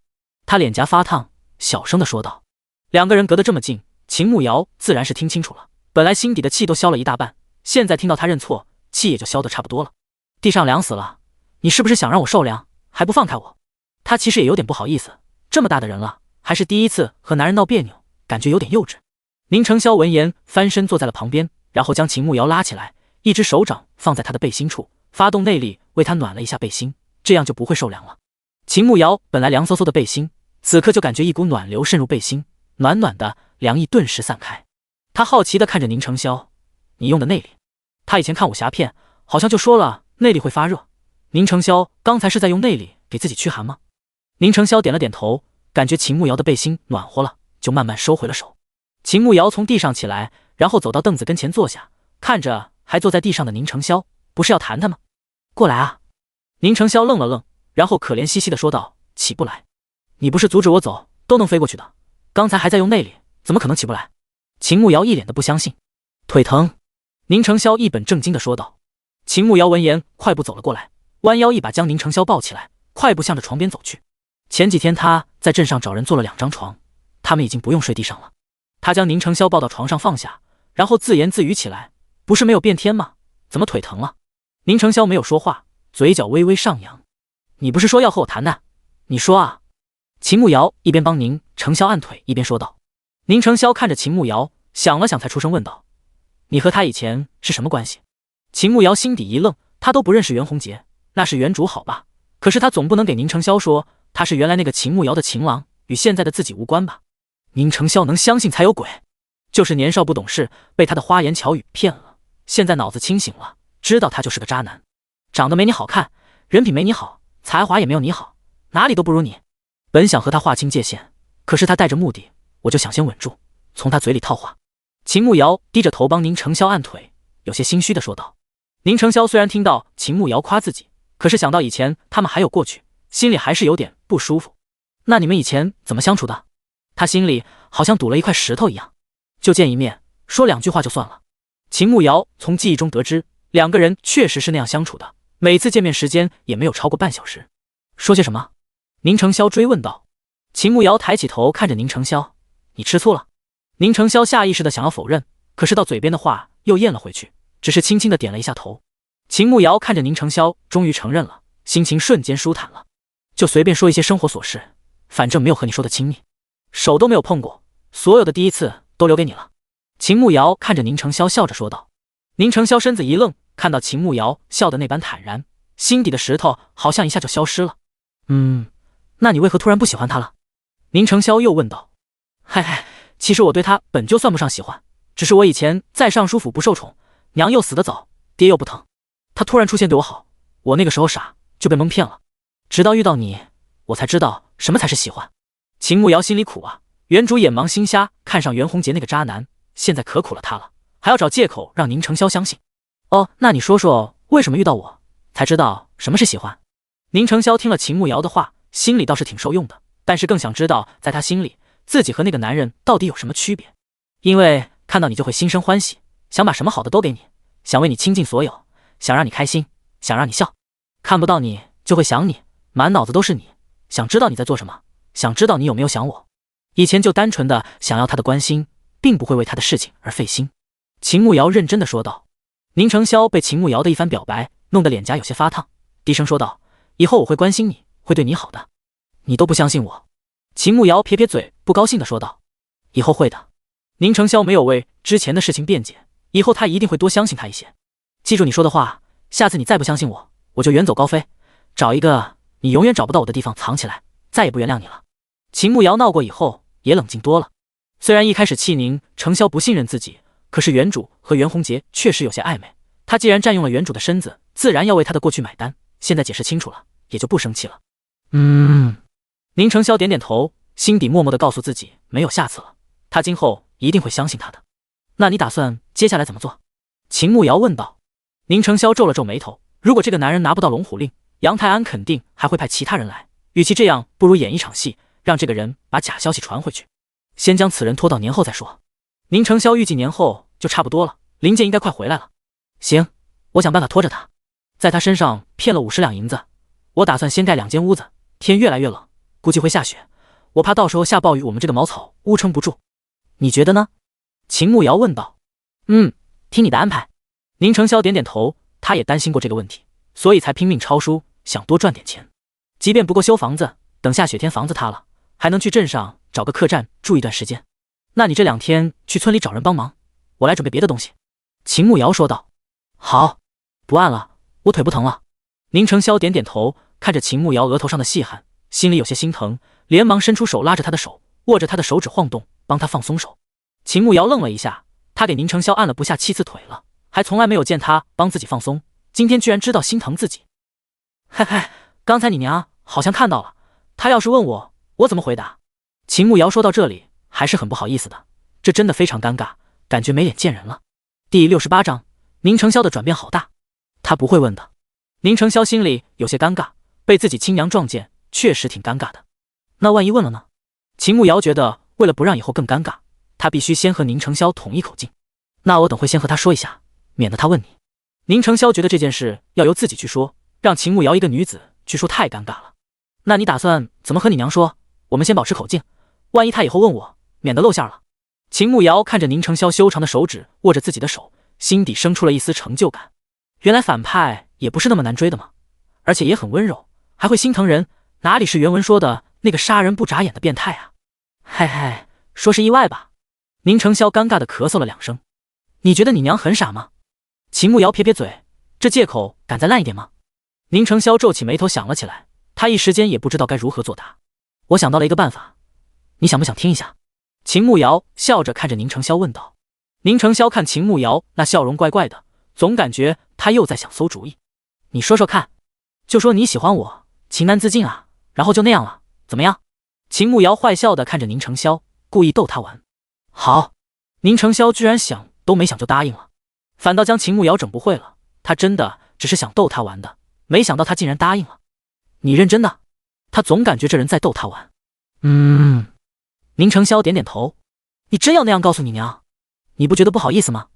[SPEAKER 1] 他脸颊发烫，小声的说道。2个人隔得这么近，秦慕瑶自然是听清楚了，本来心底的气都消了一大半，现在听到他认错，气也就消得差不多了。地上凉死了，你是不是想让我受凉，还不放开我？他其实也有点不好意思，这么大的人了，还是第一次和男人闹别扭，感觉有点幼稚。宁承霄闻言翻身坐在了旁边，然后将秦慕瑶拉起来，一只手掌放在他的背心处，发动内力为他暖了一下背心，这样就不会受凉了。秦慕瑶本来凉飕飕的背心，此刻就感觉一股暖流渗入背心，暖暖的，凉意顿时散开。他好奇地看着宁承霄，你用的内力？他以前看武侠片好像就说了内力会发热，宁承霄刚才是在用内力给自己驱寒吗？宁承霄点了点头，感觉秦慕瑶的背心暖和了，就慢慢收回了手。秦慕瑶从地上起来，然后走到凳子跟前坐下，看着还坐在地上的宁承霄，不是要谈谈吗？过来啊！宁承霄愣了愣，然后可怜兮兮地说道，起不来。你不是阻止我走都能飞过去的，刚才还在用内力，怎么可能起不来？秦慕瑶一脸的不相信。腿疼。宁承霄一本正经地说道。秦慕瑶闻言快步走了过来，弯腰一把将宁承霄抱起来，快步向着床边走去。前几天他在镇上找人做了2张床，他们已经不用睡地上了。他将宁承霄抱到床上放下，然后自言自语起来，不是没有变天吗？怎么腿疼了？宁承霄没有说话，嘴角微微上扬。你不是说要和我谈谈？你说啊。秦慕瑶一边帮宁承霄按腿一边说道。宁承霄看着秦慕瑶，想了想才出声问道，你和他以前是什么关系？秦慕瑶心底一愣，他都不认识袁弘杰，那是原主好吧，可是他总不能给宁承霄说他是原来那个秦慕瑶的情郎，与现在的自己无关吧？宁承霄能相信才有鬼，就是年少不懂事，被他的花言巧语骗了，现在脑子清醒了，知道他就是个渣男，长得没你好看，人品没你好，才华也没有你好，哪里都不如你。本想和他划清界限，可是他带着目的，我就想先稳住，从他嘴里套话。秦慕瑶低着头帮宁承霄按腿，有些心虚地说道。宁承霄虽然听到秦慕瑶夸自己，可是想到以前他们还有过去，心里还是有点不舒服。那你们以前怎么相处的？他心里好像堵了一块石头一样，就见一面说2句话就算了。秦慕瑶从记忆中得知，2个人确实是那样相处的，每次见面时间也没有超过半小时。说些什么？宁承霄追问道。秦慕瑶抬起头看着宁承霄，你吃醋了？宁承霄下意识的想要否认，可是到嘴边的话又咽了回去，只是轻轻的点了一下头。秦慕瑶看着宁承霄，终于承认了，心情瞬间舒坦了。就随便说一些生活琐事，反正没有和你说的亲密，手都没有碰过，所有的第一次都留给你了。秦慕瑶看着宁承霄笑着说道。宁承霄身子一愣，看到秦慕瑶笑的那般坦然，心底的石头好像一下就消失了。那你为何突然不喜欢他了？宁承霄又问道。嗨，其实我对他本就算不上喜欢，只是我以前在尚书府不受宠，娘又死得早，爹又不疼，他突然出现对我好，我那个时候傻，就被蒙骗了。直到遇到你，我才知道什么才是喜欢。秦慕瑶心里苦啊，原主眼盲心瞎，看上袁弘杰那个渣男，现在可苦了他了，还要找借口让宁承霄相信。哦，那你说说为什么遇到我才知道什么是喜欢？宁承霄听了秦慕瑶的话，心里倒是挺受用的，但是更想知道在他心里自己和那个男人到底有什么区别。因为看到你就会心生欢喜，想把什么好的都给你，想为你倾尽所有，想让你开心，想让你笑。看不到你就会想你，满脑子都是你，想知道你在做什么，想知道你有没有想我。以前就单纯的想要他的关心，并不会为他的事情而费心。秦慕瑶认真的说道。宁承霄被秦慕瑶的一番表白弄得脸颊有些发烫，低声说道，以后我会关心你，会对你好的。你都不相信我？秦慕瑶撇撇嘴，不高兴的说道。以后会的。宁承霄没有为之前的事情辩解，以后他一定会多相信他一些。记住你说的话，下次你再不相信我，我就远走高飞，找一个你永远找不到我的地方藏起来，再也不原谅你了。秦慕瑶闹过以后也冷静多了，虽然一开始气宁承霄不信任自己，可是原主和袁弘杰确实有些暧昧，他既然占用了原主的身子，自然要为他的过去买单，现在解释清楚了，也就不生气了。宁承霄点点头，心底默默地告诉自己没有下次了，他今后一定会相信他的。那你打算接下来怎么做？秦慕瑶问道。宁承霄皱了皱眉头，如果这个男人拿不到龙虎令，杨泰安肯定还会派其他人来，与其这样，不如演一场戏，让这个人把假消息传回去，先将此人拖到年后再说。宁承霄预计年后就差不多了，林健应该快回来了。行，我想办法拖着他，在他身上骗了50两银子，我打算先盖2间屋子，天越来越冷，估计会下雪，我怕到时候下暴雨，我们这个茅草屋撑不住。你觉得呢？秦慕瑶问道。听你的安排。宁承霄点点头，他也担心过这个问题，所以才拼命抄书，想多赚点钱。即便不够修房子，等下雪天房子塌了，还能去镇上找个客栈住一段时间。那你这2天去村里找人帮忙，我来准备别的东西。秦慕瑶说道。好，不按了，我腿不疼了。宁承霄点点头，看着秦慕瑶额头上的细汗，心里有些心疼，连忙伸出手拉着他的手，握着他的手指晃动，帮他放松手。秦慕瑶愣了一下，他给宁承霄按了不下7次腿了，还从来没有见他帮自己放松，今天居然知道心疼自己。嘿嘿，刚才你娘好像看到了，她要是问我，我怎么回答？秦慕瑶说到这里还是很不好意思的，这真的非常尴尬，感觉没脸见人了。第68章，宁承霄的转变好大。他不会问的。宁承霄心里有些尴尬，被自己亲娘撞见，确实挺尴尬的。那万一问了呢？秦慕瑶觉得为了不让以后更尴尬，他必须先和宁承霄统一口径。那我等会先和他说一下，免得他问你。宁承霄觉得这件事要由自己去说，让秦慕瑶一个女子去说太尴尬了。那你打算怎么和你娘说？我们先保持口径，万一他以后问我，免得露馅了。秦慕瑶看着宁承霄修长的手指握着自己的手，心底生出了一丝成就感。原来反派也不是那么难追的嘛，而且也很温柔，还会心疼人，哪里是原文说的那个杀人不眨眼的变态啊？嘿嘿，说是意外吧。宁承霄尴尬地咳嗽了2声。你觉得你娘很傻吗？秦慕瑶撇撇嘴，这借口敢再烂一点吗？宁承霄皱起眉头想了起来，他一时间也不知道该如何作答。我想到了一个办法，你想不想听一下？秦慕瑶笑着看着宁承霄问道。宁承霄看秦慕瑶那笑容怪怪的，总感觉他又在想馊主意。你说说看，就说你喜欢我，情难自禁啊，然后就那样了，怎么样？秦慕瑶坏笑的看着宁承霄，故意逗他玩。好，宁承霄居然想都没想就答应了，反倒将秦慕瑶整不会了。他真的只是想逗他玩的，没想到他竟然答应了。你认真的？他总感觉这人在逗他玩。宁承霄点点头。你真要那样告诉你娘？你不觉得不好意思吗？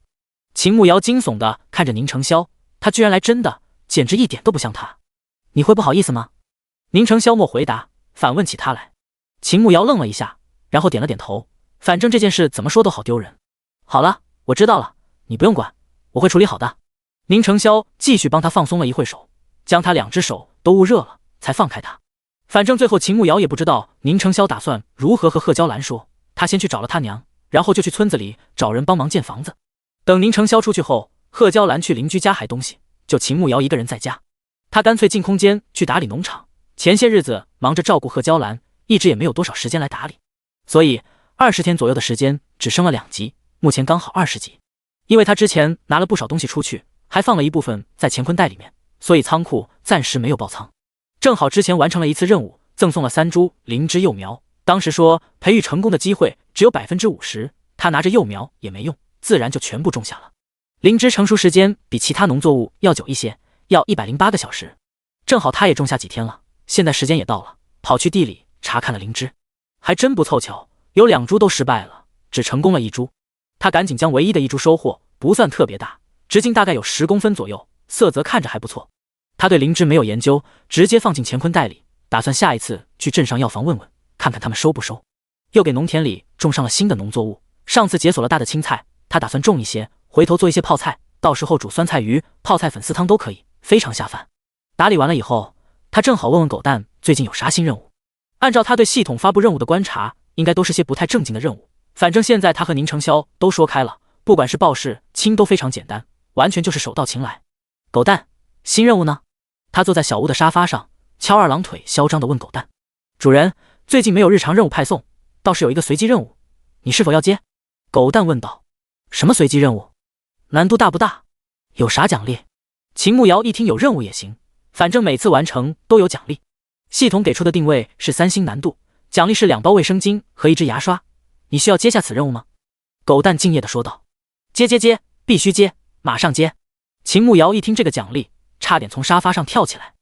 [SPEAKER 1] 秦慕瑶惊悚的看着宁承霄，他居然来真的，简直一点都不像他。你会不好意思吗？宁承霄莫回答，反问起他来。秦慕瑶愣了一下，然后点了点头。反正这件事怎么说都好丢人。好了，我知道了，你不用管，我会处理好的。宁承霄继续帮他放松了一会手，将他2只手都捂热了，才放开他。反正最后秦慕瑶也不知道宁承霄打算如何和贺娇兰说，他先去找了他娘，然后就去村子里找人帮忙建房子。等宁承霄出去后，贺娇兰去邻居家抬东西，就秦慕瑶一个人在家。他干脆进空间去打理农场，前些日子忙着照顾贺娇兰，一直也没有多少时间来打理，所以20天左右的时间只升了2级，目前刚好20级。因为他之前拿了不少东西出去，还放了一部分在乾坤袋里面，所以仓库暂时没有爆仓。正好之前完成了一次任务，赠送了3株灵芝幼苗，当时说培育成功的机会只有50%，他拿着幼苗也没用，自然就全部种下了。灵芝成熟时间比其他农作物要久一些，要108个小时。正好他也种下几天了，现在时间也到了，跑去地里查看了灵芝，还真不凑巧，有2株都失败了，只成功了1株。他赶紧将唯一的1株收获，不算特别大，直径大概有10公分左右，色泽看着还不错。他对灵芝没有研究，直接放进乾坤袋里，打算下一次去镇上药房问问，看看他们收不收。又给农田里种上了新的农作物，上次解锁了大的青菜，他打算种一些，回头做一些泡菜，到时候煮酸菜鱼、泡菜粉丝汤都可以，非常下饭。打理完了以后，他正好问问狗蛋最近有啥新任务。按照他对系统发布任务的观察，应该都是些不太正经的任务。反正现在他和宁承霄都说开了，不管是报事、亲都非常简单，完全就是手到擒来。狗蛋，新任务呢？他坐在小屋的沙发上，翘2郎腿，嚣张地问狗蛋：“主人，最近没有日常任务派送，倒是有一个随机任务，你是否要接？”狗蛋问道：“什么随机任务？难度大不大？有啥奖励？”秦慕瑶一听有任务也行，反正每次完成都有奖励。系统给出的定位是3星难度，奖励是2包卫生巾和1支牙刷。你需要接下此任务吗？狗蛋敬业地说道。接，必须接，马上接。秦慕瑶一听这个奖励，差点从沙发上跳起来。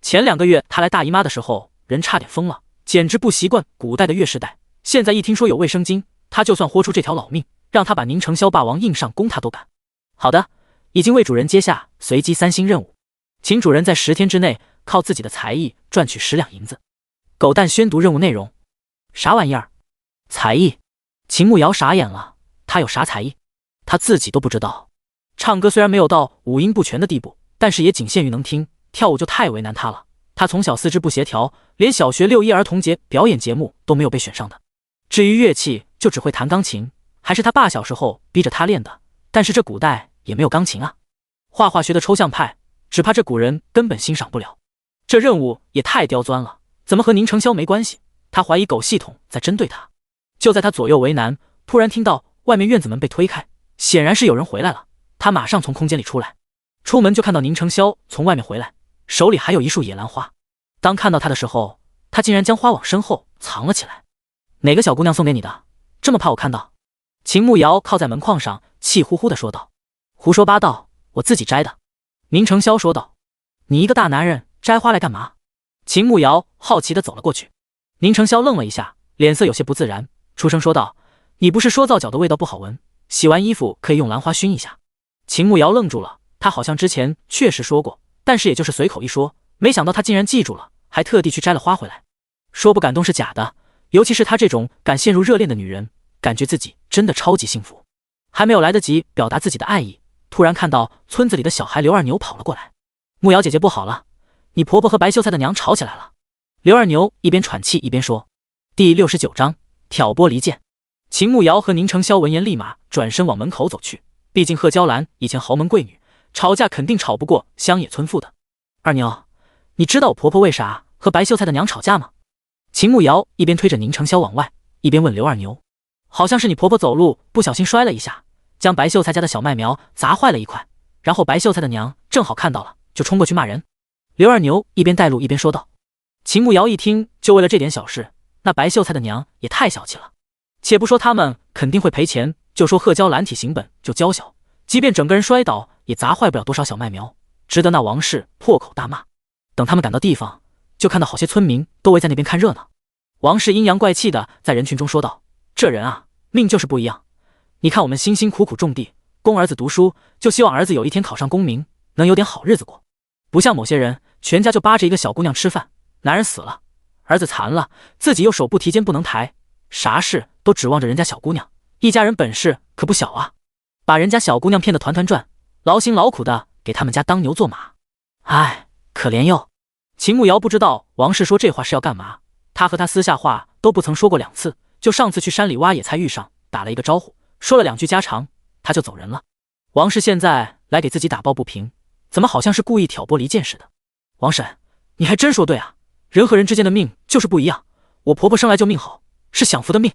[SPEAKER 1] 前2个月他来大姨妈的时候，人差点疯了，简直不习惯古代的月事带。现在一听说有卫生巾，他就算豁出这条老命，让他把宁承霄霸王硬上弓他都敢。好的，已经为主人接下随机3星任务，请主人在10天之内靠自己的才艺赚取10两银子。狗蛋宣读任务内容。啥玩意儿？才艺？秦慕瑶傻眼了，他有啥才艺？他自己都不知道。唱歌虽然没有到五音不全的地步，但是也仅限于能听，跳舞就太为难他了。他从小四肢不协调，连小学6·1儿童节表演节目都没有被选上的。至于乐器，就只会弹钢琴，还是他爸小时候逼着他练的。但是这古代也没有钢琴啊。画画学的抽象派，只怕这古人根本欣赏不了。这任务也太刁钻了，怎么和宁成霄没关系？他怀疑狗系统在针对他。就在他左右为难，突然听到外面院子门被推开，显然是有人回来了。他马上从空间里出来，出门就看到宁成霄从外面回来，手里还有一束野兰花。当看到他的时候，他竟然将花往身后藏了起来。哪个小姑娘送给你的？这么怕我看到？秦慕瑶靠在门框上，气呼呼地说道。胡说八道，我自己摘的。宁成霄说道。你一个大男人摘花来干嘛？秦慕瑶好奇地走了过去。宁成霄愣了一下，脸色有些不自然，出声说道，你不是说皂角的味道不好闻，洗完衣服可以用兰花熏一下？秦慕瑶愣住了，他好像之前确实说过，但是也就是随口一说，没想到他竟然记住了，还特地去摘了花回来。说不感动是假的，尤其是她这种敢陷入热恋的女人，感觉自己真的超级幸福。还没有来得及表达自己的爱意，突然看到村子里的小孩刘二牛跑了过来。慕瑶姐姐不好了，你婆婆和白秀才的娘吵起来了。刘二牛一边喘气一边说。第69章挑拨离间。秦慕瑶和宁成霄闻言立马转身往门口走去，毕竟贺娇兰以前豪门贵女，吵架肯定吵不过乡野村妇的。二牛，你知道我婆婆为啥和白秀才的娘吵架吗？秦慕瑶一边推着宁成霄往外，一边问刘二牛。好像是你婆婆走路不小心摔了一下，将白秀才家的小麦苗砸坏了一块，然后白秀才的娘正好看到了，就冲过去骂人。刘二牛一边带路一边说道。秦慕瑶一听，就为了这点小事，那白秀才的娘也太小气了。且不说他们肯定会赔钱，就说贺娇兰体型本就娇小，即便整个人摔倒也砸坏不了多少小麦苗，值得那王氏破口大骂。等他们赶到地方，就看到好些村民都围在那边看热闹。王氏阴阳怪气的在人群中说道，这人啊，命就是不一样。你看我们辛辛苦苦种地，供儿子读书，就希望儿子有一天考上功名，能有点好日子过。不像某些人，全家就扒着一个小姑娘吃饭，男人死了，儿子残了，自己又手不提肩不能抬，啥事都指望着人家小姑娘，一家人本事可不小啊，把人家小姑娘骗得团团转，劳心劳苦的给他们家当牛做马。唉，可怜哟。秦慕瑶不知道王氏说这话是要干嘛，他和他私下话都不曾说过2次，就上次去山里挖野菜遇上，打了一个招呼，说了2句家常，他就走人了。王氏现在来给自己打抱不平，怎么好像是故意挑拨离间似的？王婶，你还真说对啊，人和人之间的命就是不一样，我婆婆生来就命好，是享福的命，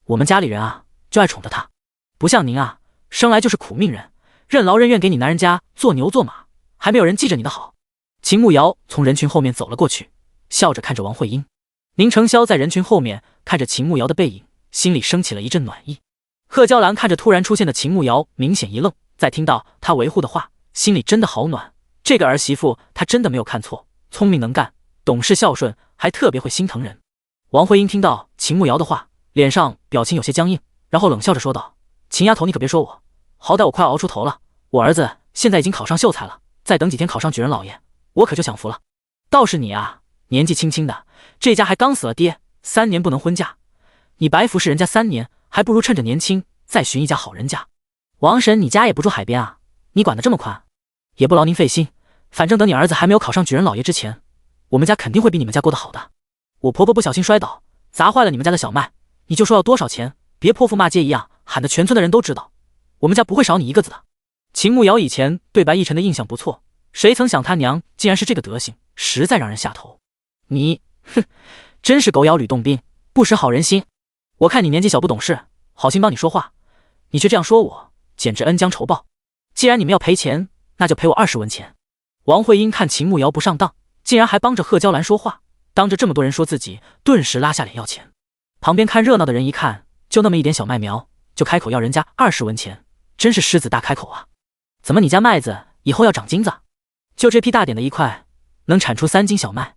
[SPEAKER 1] 我们家里人啊就爱宠着她，不像您啊，生来就是苦命人，任劳任怨给你男人家做牛做马，还没有人记着你的好。秦慕瑶从人群后面走了过去，笑着看着王慧英。宁成霄在人群后面看着秦慕瑶的背影，心里升起了一阵暖意。贺娇兰看着突然出现的秦慕瑶，明显一愣，再听到她维护的话，心里真的好暖。这个儿媳妇她真的没有看错，聪明能干，懂事孝顺，还特别会心疼人。王慧英听到秦慕瑶的话，脸上表情有些僵硬，然后冷笑着说道，秦丫头你可别说我，好歹我快要熬出头了，我儿子现在已经考上秀才了，再等几天考上举人老爷，我可就享福了。倒是你啊，年纪轻轻的，这家还刚死了爹，3年不能婚嫁，你白服侍人家3年，还不如趁着年轻再寻一家好人家。王婶，你家也不住海边啊，你管得这么宽？也不劳您费心，反正等你儿子还没有考上举人老爷之前，我们家肯定会比你们家过得好的。我婆婆不小心摔倒，砸坏了你们家的小麦，你就说要多少钱，别泼妇骂街一样喊得全村的人都知道，我们家不会少你一个字的。秦慕瑶以前对白亦辰的印象不错，谁曾想他娘竟然是这个德行，实在让人下头。你，哼，真是狗咬吕洞宾，不识好人心。我看你年纪小不懂事，好心帮你说话，你却这样说我，简直恩将仇报。既然你们要赔钱，那就赔我20文钱。王慧英看秦慕瑶不上当，竟然还帮着贺娇兰说话，当着这么多人说自己，顿时拉下脸要钱。旁边看热闹的人一看，就那么一点小麦苗，就开口要人家20文钱，真是狮子大开口啊！怎么你家麦子以后要长金子？就这批大点的一块，能产出3斤小麦？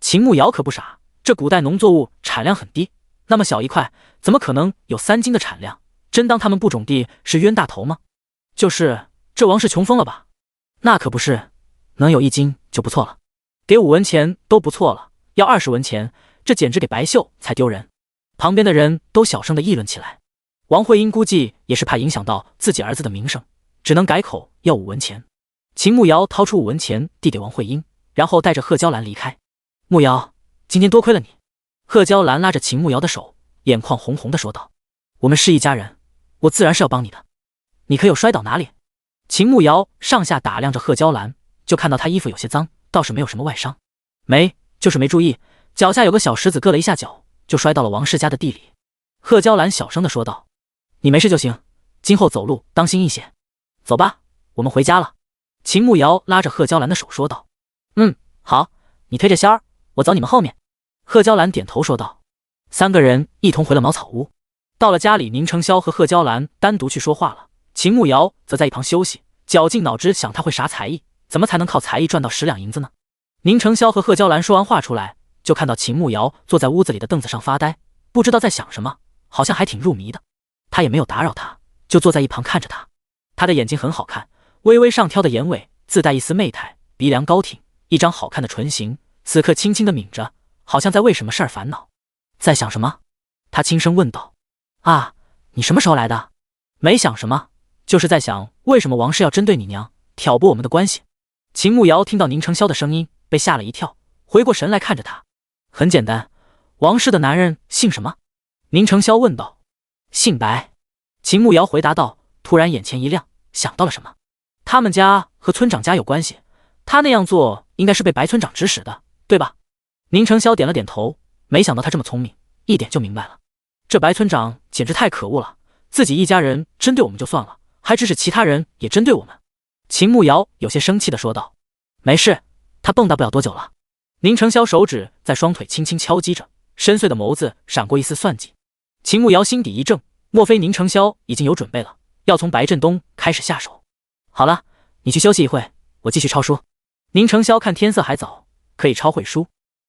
[SPEAKER 1] 秦慕瑶可不傻，这古代农作物产量很低，那么小一块，怎么可能有3斤的产量？真当他们不种地是冤大头吗？就是这王氏穷疯了吧？那可不是，能有1斤就不错了，给5文钱都不错了，要20文钱，这简直给白秀才丢人。旁边的人都小声的议论起来。王慧英估计也是怕影响到自己儿子的名声，只能改口要5文钱。秦慕瑶掏出5文钱递给王慧英，然后带着贺娇兰离开。慕瑶，今天多亏了你。贺娇兰拉着秦慕瑶的手，眼眶红红的说道：“我们是一家人，我自然是要帮你的。你可有摔倒哪里？”秦慕瑶上下打量着贺娇兰，就看到她衣服有些脏，倒是没有什么外伤。没，就是没注意，脚下有个小石子硌了一下脚，就摔到了王氏家的地里。贺娇兰小声的说道：“你没事就行，今后走路当心一些。走吧，我们回家了。”秦慕瑶拉着贺娇兰的手说道：“好，你推着仙儿，我走你们后面。”贺娇兰点头说道。3个人一同回了茅草屋。到了家里，宁承霄和贺娇兰单独去说话了，秦慕瑶则在一旁休息，绞尽脑汁想他会啥才艺，怎么才能靠才艺赚到10两银子呢？宁承霄和贺娇兰说完话出来，就看到秦慕瑶坐在屋子里的凳子上发呆，不知道在想什么，好像还挺入迷的。他也没有打扰他，就坐在一旁看着他。他的眼睛很好看，微微上挑的眼尾自带一丝媚态，鼻梁高挺，一张好看的唇形，此刻轻轻的抿着，好像在为什么事儿烦恼。在想什么？他轻声问道。啊，你什么时候来的？没想什么，就是在想为什么王氏要针对你娘，挑拨我们的关系。秦慕瑶听到宁承霄的声音，被吓了一跳，回过神来看着他。很简单，王氏的男人姓什么？宁承霄问道。姓白。秦慕瑶回答道，突然眼前一亮，想到了什么。他们家和村长家有关系，他那样做应该是被白村长指使的，对吧？宁承霄点了点头，没想到他这么聪明，一点就明白了。这白村长简直太可恶了，自己一家人针对我们就算了，还指使其他人也针对我们。秦慕瑶有些生气地说道。没事，他蹦跶不了多久了。宁承霄手指在双腿轻轻敲击着，深邃的眸子闪过一丝算计。秦慕瑶心底一怔，莫非宁承霄已经有准备了，要从白振东开始下手。好了，你去休息一会，我继续抄书。宁承霄看天色还早，可以抄会书。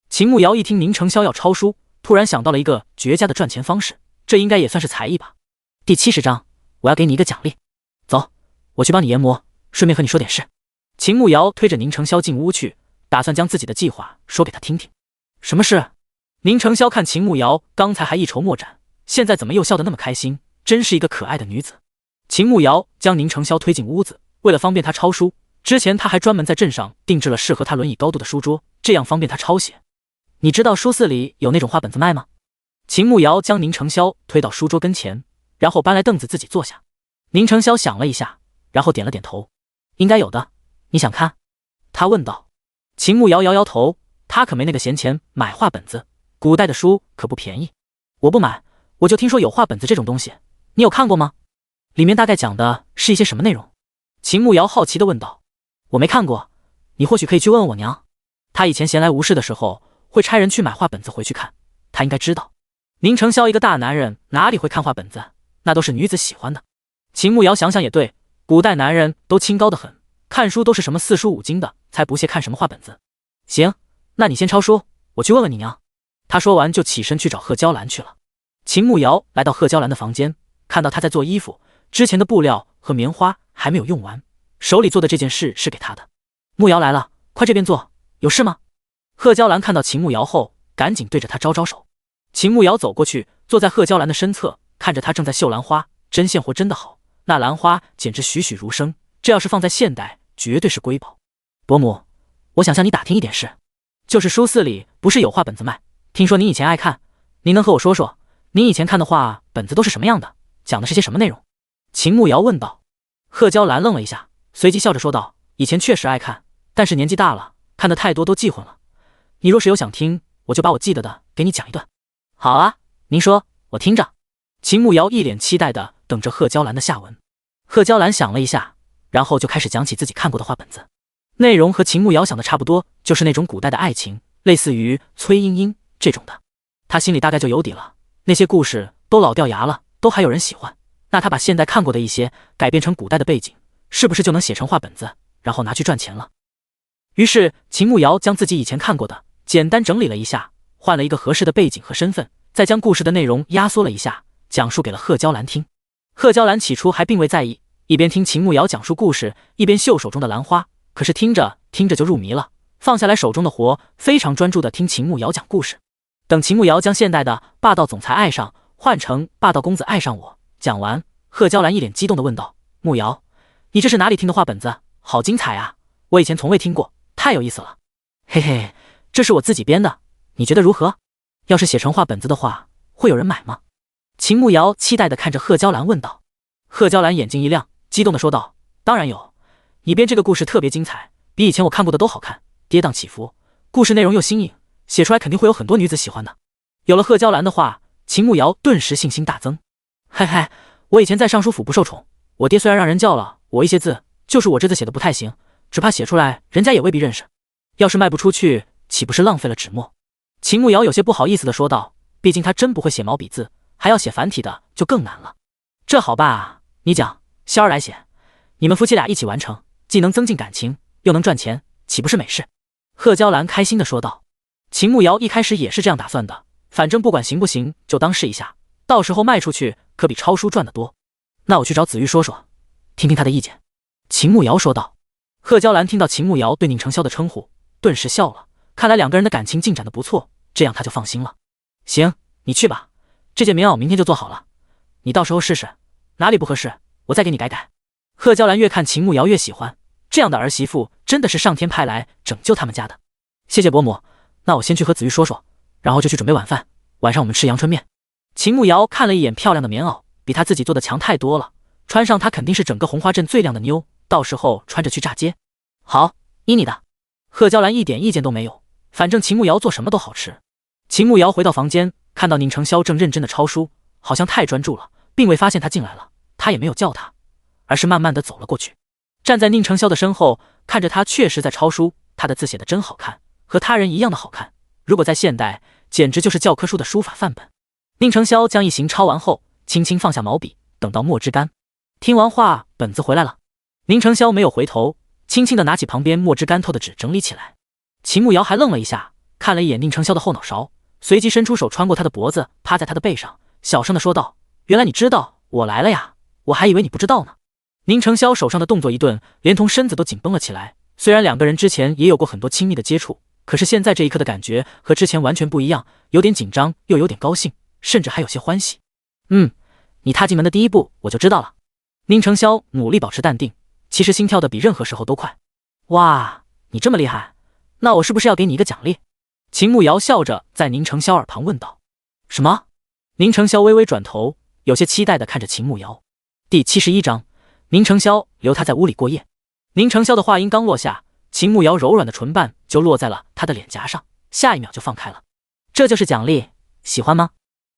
[SPEAKER 1] 秦慕瑶一听宁承霄要抄书，突然想到了一个绝佳的赚钱方式，这应该也算是才艺吧。第70章，我要给你一个奖励。走，我去帮你研磨，顺便和你说点事。秦慕瑶推着宁承霄进屋去，打算将自己的计划说给他听听。什么事？宁承霄看秦慕瑶刚才还一筹莫展，现在怎么又笑得那么开心，真是一个可爱的女子。秦慕瑶将宁承霄推进屋子，为了方便他抄书，之前他还专门在镇上定制了适合他轮椅高度的书桌，这样方便他抄写。你知道书肆里有那种画本子卖吗？秦慕瑶将宁承霄推到书桌跟前，然后搬来凳子自己坐下。宁承霄想了一下，然后点了点头。应该有的，你想看？他问道。秦慕瑶摇摇头，他可没那个闲钱买画本子，古代的书可不便宜。我不买，我就听说有画本子这种东西，你有看过吗？里面大概讲的是一些什么内容？秦慕瑶好奇地问道。我没看过，你或许可以去问问我娘，她以前闲来无事的时候会差人去买画本子回去看，她应该知道。宁承霄一个大男人哪里会看画本子，那都是女子喜欢的。秦慕瑶想想也对，古代男人都清高得很，看书都是什么4书5经的，才不屑看什么画本子。行，那你先抄书，我去问问你娘。他说完就起身去找贺娇兰去了。秦慕瑶来到贺娇兰的房间，看到她在做衣服，之前的布料和棉花还没有用完，手里做的这件事是给她的。慕瑶来了，快这边坐，有事吗？贺娇兰看到秦慕瑶后，赶紧对着她招招手。秦慕瑶走过去，坐在贺娇兰的身侧，看着她正在绣兰花，针线活真的好，那兰花简直栩栩如生，这要是放在现代，绝对是瑰宝。伯母，我想向你打听一点事，就是书肆里不是有画本子卖，听说您以前爱看，您能和我说说，您以前看的画本子都是什么样的，讲的是些什么内容？秦慕瑶问道。贺娇兰愣了一下，随即笑着说道，以前确实爱看，但是年纪大了，看的太多都记混了。你若是有想听，我就把我记得的给你讲一段。好啊，您说，我听着。秦慕瑶一脸期待的等着贺娇兰的下文。贺娇兰想了一下，然后就开始讲起自己看过的画本子，内容和秦慕瑶想的差不多，就是那种古代的爱情，类似于崔莺莺这种的。他心里大概就有底了，那些故事都老掉牙了，都还有人喜欢，那他把现代看过的一些改编成古代的背景，是不是就能写成画本子，然后拿去赚钱了？于是秦慕瑶将自己以前看过的简单整理了一下，换了一个合适的背景和身份，再将故事的内容压缩了一下，讲述给了贺娇兰听。贺娇兰起初还并未在意，一边听秦慕瑶讲述故事，一边绣手中的兰花，可是听着听着就入迷了，放下来手中的活，非常专注地听秦慕瑶讲故事。等秦慕瑶将现代的霸道总裁爱上换成霸道公子爱上我讲完，贺娇兰一脸激动地问道，慕瑶，你这是哪里听的话本子？好精彩啊！我以前从未听过，太有意思了。嘿嘿，这是我自己编的，你觉得如何？要是写成话本子的话，会有人买吗？秦慕瑶期待地看着贺娇兰问道。贺娇兰眼睛一亮，激动地说道：当然有，你编这个故事特别精彩，比以前我看过的都好看，跌宕起伏，故事内容又新颖，写出来肯定会有很多女子喜欢的。有了贺娇兰的话，秦慕瑶顿时信心大增。嘿嘿，我以前在尚书府不受宠，我爹虽然让人教了我一些字，就是我这字写的不太行，只怕写出来人家也未必认识，要是卖不出去，岂不是浪费了纸墨？秦慕瑶有些不好意思地说道，毕竟她真不会写毛笔字，还要写繁体的就更难了。这好办啊，你讲，萧儿来写，你们夫妻俩一起完成，既能增进感情，又能赚钱，岂不是美事？贺娇兰开心地说道。秦慕瑶一开始也是这样打算的，反正不管行不行，就当试一下，到时候卖出去可比抄书赚得多。那我去找子玉说说，听听他的意见。秦慕瑶说道。贺娇兰听到秦慕瑶对宁成霄的称呼，顿时笑了，看来两个人的感情进展得不错，这样他就放心了。行，你去吧，这件棉袄明天就做好了，你到时候试试，哪里不合适，我再给你改改。贺娇兰越看秦慕瑶越喜欢，这样的儿媳妇真的是上天派来拯救他们家的。谢谢伯母，那我先去和子玉说说，然后就去准备晚饭，晚上我们吃阳春面。秦慕瑶看了一眼漂亮的棉袄，比她自己做的强太多了，穿上她肯定是整个红花镇最靓的妞，到时候穿着去炸街。好，依你的。贺娇兰一点意见都没有，反正秦慕瑶做什么都好吃。秦慕瑶回到房间，看到宁成霄正认真的抄书，好像太专注了，并未发现他进来了，他也没有叫他，而是慢慢的走了过去，站在宁成霄的身后，看着他确实在抄书，他的字写得真好看，和他人一样的好看，如果在现代，简直就是教科书的书法范本。宁成霄将一行抄完后，轻轻放下毛笔，等到墨汁干。听完话，本子回来了。宁成霄没有回头，轻轻地拿起旁边墨汁干透的纸整理起来。秦慕瑶还愣了一下，看了一眼宁成霄的后脑勺，随即伸出手穿过他的脖子，趴在他的背上，小声地说道：原来你知道我来了呀，我还以为你不知道呢。宁成霄手上的动作一顿，连同身子都紧绷了起来。虽然两个人之前也有过很多亲密的接触，可是现在这一刻的感觉和之前完全不一样，有点紧张，又有点高兴，甚至还有些欢喜。你踏进门的第一步我就知道了。宁成霄努力保持淡定，其实心跳的比任何时候都快。哇，你这么厉害，那我是不是要给你一个奖励？秦慕瑶笑着在宁成霄耳旁问道。什么？宁成霄微微转头，有些期待地看着秦慕瑶。第71章，宁成霄留他在屋里过夜。宁成霄的话音刚落下，秦慕瑶柔软的唇瓣就落在了他的脸颊上，下一秒就放开了。这就是奖励，喜欢吗？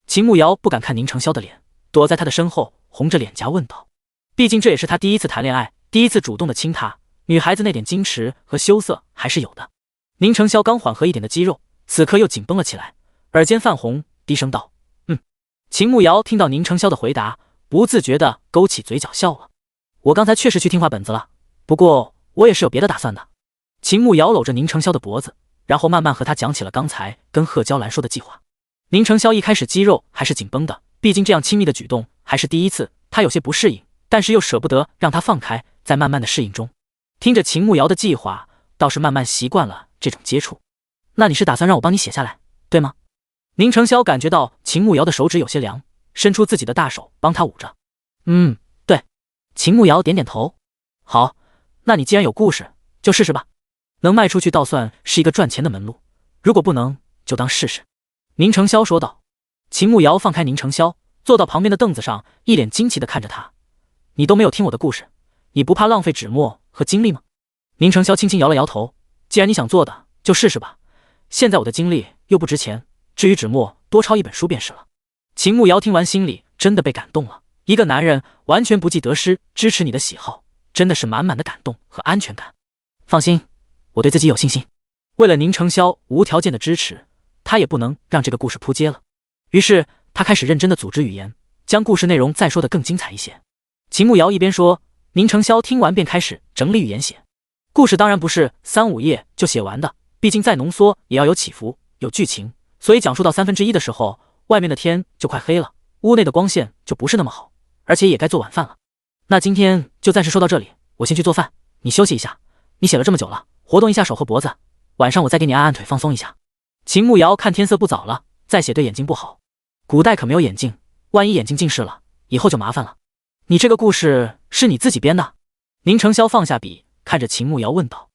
[SPEAKER 1] 秦慕瑶不敢看宁成霄的脸，躲在他的身后，红着脸颊问道。毕竟这也是他第一次谈恋爱，第一次主动的亲他，女孩子那点矜持和羞涩还是有的。宁成霄刚缓和一点的肌肉，此刻又紧绷了起来，耳尖泛红，低声道：秦慕瑶听到宁成霄的回答，不自觉地勾起嘴角笑了。我刚才确实去听话本子了，不过我也是有别的打算的。秦慕瑶搂着宁成霄的脖子，然后慢慢和他讲起了刚才跟贺娇兰说的计划。宁成霄一开始肌肉还是紧绷的，毕竟这样亲密的举动还是第一次，他有些不适应，但是又舍不得让他放开，在慢慢的适应中。听着秦慕瑶的计划，倒是慢慢习惯了这种接触。那你是打算让我帮你写下来，对吗？宁成霄感觉到秦慕瑶的手指有些凉，伸出自己的大手帮他捂着。对。秦慕瑶点点头。好，那你既然有故事，就试试吧。能卖出去倒算是一个赚钱的门路，如果不能，就当试试。宁成霄说道。秦慕瑶放开宁成霄，坐到旁边的凳子上，一脸惊奇地看着他。你都没有听我的故事，你不怕浪费纸墨和精力吗？宁成霄轻轻摇了摇头，既然你想做的，就试试吧。现在我的精力又不值钱，至于纸墨，多抄一本书便是了。秦慕瑶听完心里真的被感动了，一个男人完全不计得失支持你的喜好，真的是满满的感动和安全感。放心，我对自己有信心。为了宁成霄无条件的支持，他也不能让这个故事扑街了。于是他开始认真的组织语言，将故事内容再说得更精彩一些。秦慕瑶一边说，宁成霄听完便开始整理语言写。故事当然不是3-5页就写完的，毕竟再浓缩也要有起伏，有剧情，所以讲述到1/3的时候，外面的天就快黑了，屋内的光线就不是那么好，而且也该做晚饭了。那今天就暂时说到这里，我先去做饭，你休息一下。你写了这么久了，活动一下手和脖子，晚上我再给你按按腿放松一下。秦慕瑶看天色不早了，再写对眼睛不好，古代可没有眼镜，万一眼睛近视了，以后就麻烦了。你这个故事是你自己编的？宁承霄放下笔，看着秦慕瑶问道：“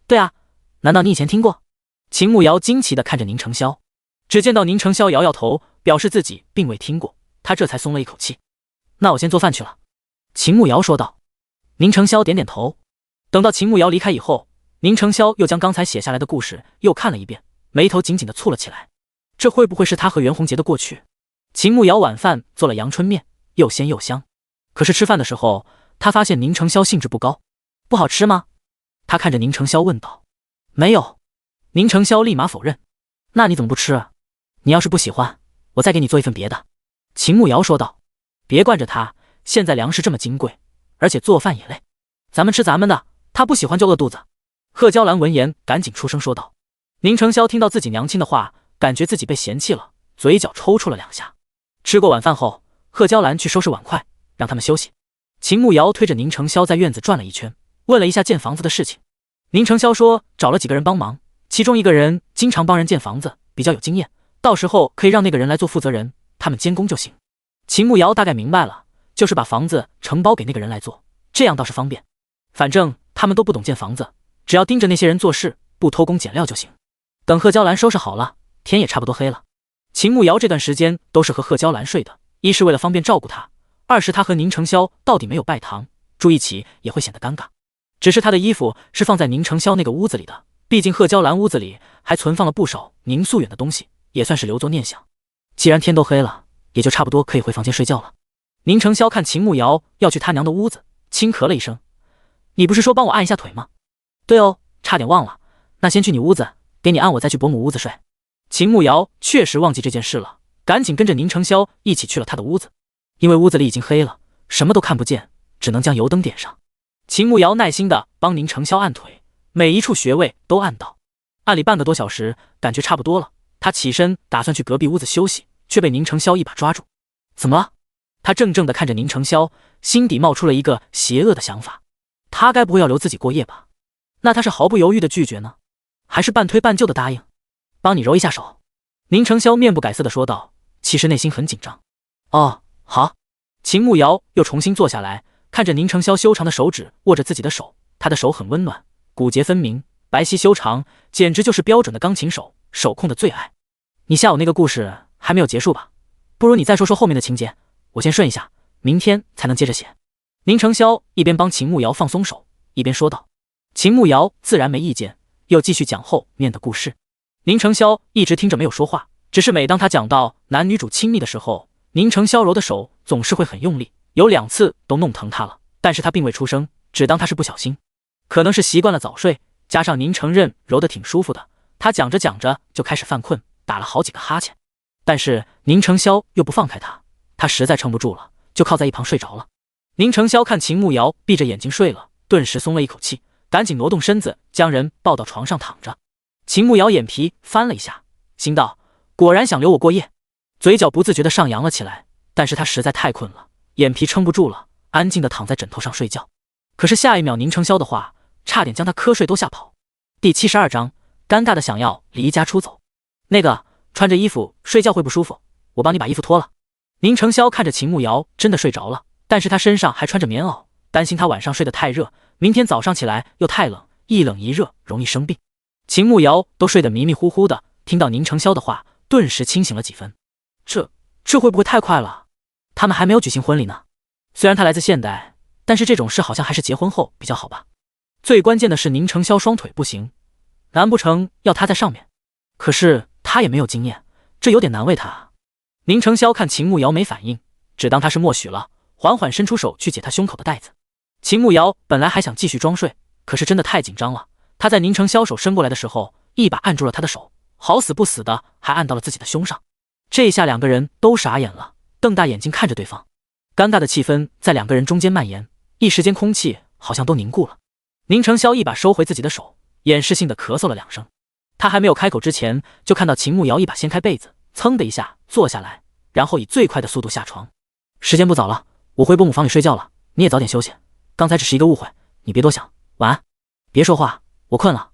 [SPEAKER 1] 对啊，难道你以前听过？”秦慕瑶惊奇地看着宁承霄，只见到宁承霄摇摇头，表示自己并未听过，他这才松了一口气。那我先做饭去了。秦慕瑶说道。宁承霄点点头。等到秦慕瑶离开以后，宁承霄又将刚才写下来的故事又看了一遍，眉头紧紧地蹙了起来。这会不会是他和袁弘杰的过去？秦慕瑶晚饭做了阳春面，又鲜又香。可是吃饭的时候，他发现宁承霄兴致不高。不好吃吗？他看着宁承霄问道。没有。宁承霄立马否认。那你怎么不吃啊？你要是不喜欢，我再给你做一份别的。秦慕瑶说道。别惯着他，现在粮食这么金贵，而且做饭也累，咱们吃咱们的，他不喜欢就饿肚子。贺娇兰闻言赶紧出声说道。宁承霄听到自己娘亲的话，感觉自己被嫌弃了，嘴角抽搐了2下。吃过晚饭后，贺娇兰去收拾碗筷，让他们休息。秦慕瑶推着宁承霄在院子转了一圈，问了一下建房子的事情。宁承霄说找了几个人帮忙，其中一个人经常帮人建房子，比较有经验，到时候可以让那个人来做负责人，他们监工就行。秦慕瑶大概明白了，就是把房子承包给那个人来做，这样倒是方便。反正他们都不懂建房子，只要盯着那些人做事，不偷工减料就行。等贺娇兰收拾好了，天也差不多黑了。秦慕瑶这段时间都是和贺娇兰睡的，一是为了方便照顾她，二是她和宁承霄到底没有拜堂，住一起也会显得尴尬。只是她的衣服是放在宁承霄那个屋子里的，毕竟贺娇兰屋子里还存放了不少宁素远的东西，也算是留作念想。既然天都黑了，也就差不多可以回房间睡觉了。宁承霄看秦慕瑶要去他娘的屋子，轻咳了一声：“你不是说帮我按一下腿吗？”“对哦，差点忘了，那先去你屋子，给你按，我再去伯母屋子睡。”秦慕瑶确实忘记这件事了，赶紧跟着宁承霄一起去了他的屋子。因为屋子里已经黑了，什么都看不见，只能将油灯点上。秦慕瑶耐心地帮宁承霄按腿，每一处穴位都按到。按里半个多小时，感觉差不多了，他起身打算去隔壁屋子休息，却被宁承霄一把抓住。怎么了？他怔怔地看着宁承霄，心底冒出了一个邪恶的想法。他该不会要留自己过夜吧？那他是毫不犹豫地拒绝呢，还是半推半就地答应？帮你揉一下手。宁承霄面不改色地说道，其实内心很紧张。哦，好。秦慕瑶又重新坐下来，看着宁承霄修长的手指握着自己的手，他的手很温暖，骨节分明，白皙修长，简直就是标准的钢琴手，手控的最爱。你下午那个故事还没有结束吧？不如你再说说后面的情节，我先顺一下，明天才能接着写。宁承霄一边帮秦慕瑶放松手，一边说道。秦慕瑶自然没意见，又继续讲后面的故事。宁承霄一直听着没有说话，只是每当他讲到男女主亲密的时候，宁承霄揉的手总是会很用力，有2次都弄疼他了，但是他并未出声，只当他是不小心。可能是习惯了早睡，加上宁承任揉得挺舒服的，他讲着讲着就开始犯困，打了好几个哈欠。但是宁承霄又不放开他，他实在撑不住了，就靠在一旁睡着了。宁承霄看秦慕瑶闭着眼睛睡了，顿时松了一口气，赶紧挪动身子，将人抱到床上躺着。秦慕瑶眼皮翻了一下，心道：果然想留我过夜。嘴角不自觉地上扬了起来，但是他实在太困了，眼皮撑不住了，安静地躺在枕头上睡觉。可是下一秒宁承霄的话差点将他瞌睡都吓跑。第72章，尴尬的想要离家出走。那个，穿着衣服睡觉会不舒服，我帮你把衣服脱了。宁承霄看着秦慕瑶真的睡着了，但是他身上还穿着棉袄，担心他晚上睡得太热，明天早上起来又太冷，一冷一热容易生病。秦慕瑶都睡得迷迷糊糊的，听到宁承霄的话，顿时清醒了几分。这会不会太快了？他们还没有举行婚礼呢。虽然他来自现代，但是这种事好像还是结婚后比较好吧。最关键的是宁承霄双腿不行，难不成要他在上面？可是他也没有经验，这有点难为他啊。宁承霄看秦慕瑶没反应，只当他是默许了，缓缓伸出手去解他胸口的带子。秦慕瑶本来还想继续装睡，可是真的太紧张了，他在宁承霄手伸过来的时候，一把按住了他的手，好死不死的还按到了自己的胸上。这一下两个人都傻眼了，瞪大眼睛看着对方。尴尬的气氛在两个人中间蔓延，一时间空气好像都凝固了。宁承霄一把收回自己的手，掩饰性的咳嗽了2声。他还没有开口之前，就看到秦慕瑶一把掀开被子，噌的一下坐下来，然后以最快的速度下床。时间不早了，我回伯母房里睡觉了，你也早点休息。刚才只是一个误会，你别多想，晚安。别说话，我困了。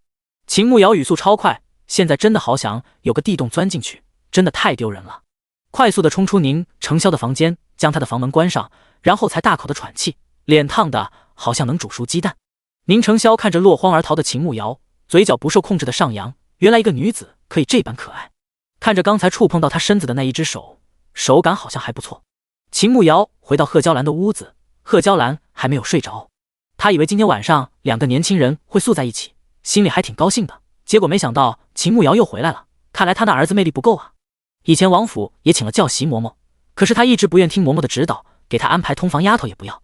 [SPEAKER 1] 秦慕瑶语速超快，现在真的好想有个地洞钻进去，真的太丢人了。快速的冲出宁承霄的房间，将他的房门关上，然后才大口的喘气，脸烫的好像能煮熟鸡蛋。宁承霄看着落荒而逃的秦慕瑶，嘴角不受控制的上扬，原来一个女子可以这般可爱。看着刚才触碰到她身子的那一只手，手感好像还不错。秦慕瑶回到贺娇兰的屋子，贺娇兰还没有睡着，她以为今天晚上两个年轻人会宿在一起，心里还挺高兴的，结果没想到秦慕瑶又回来了，看来他那儿子魅力不够啊。以前王府也请了教习嬷嬷，可是他一直不愿听嬷嬷的指导，给他安排通房丫头也不要，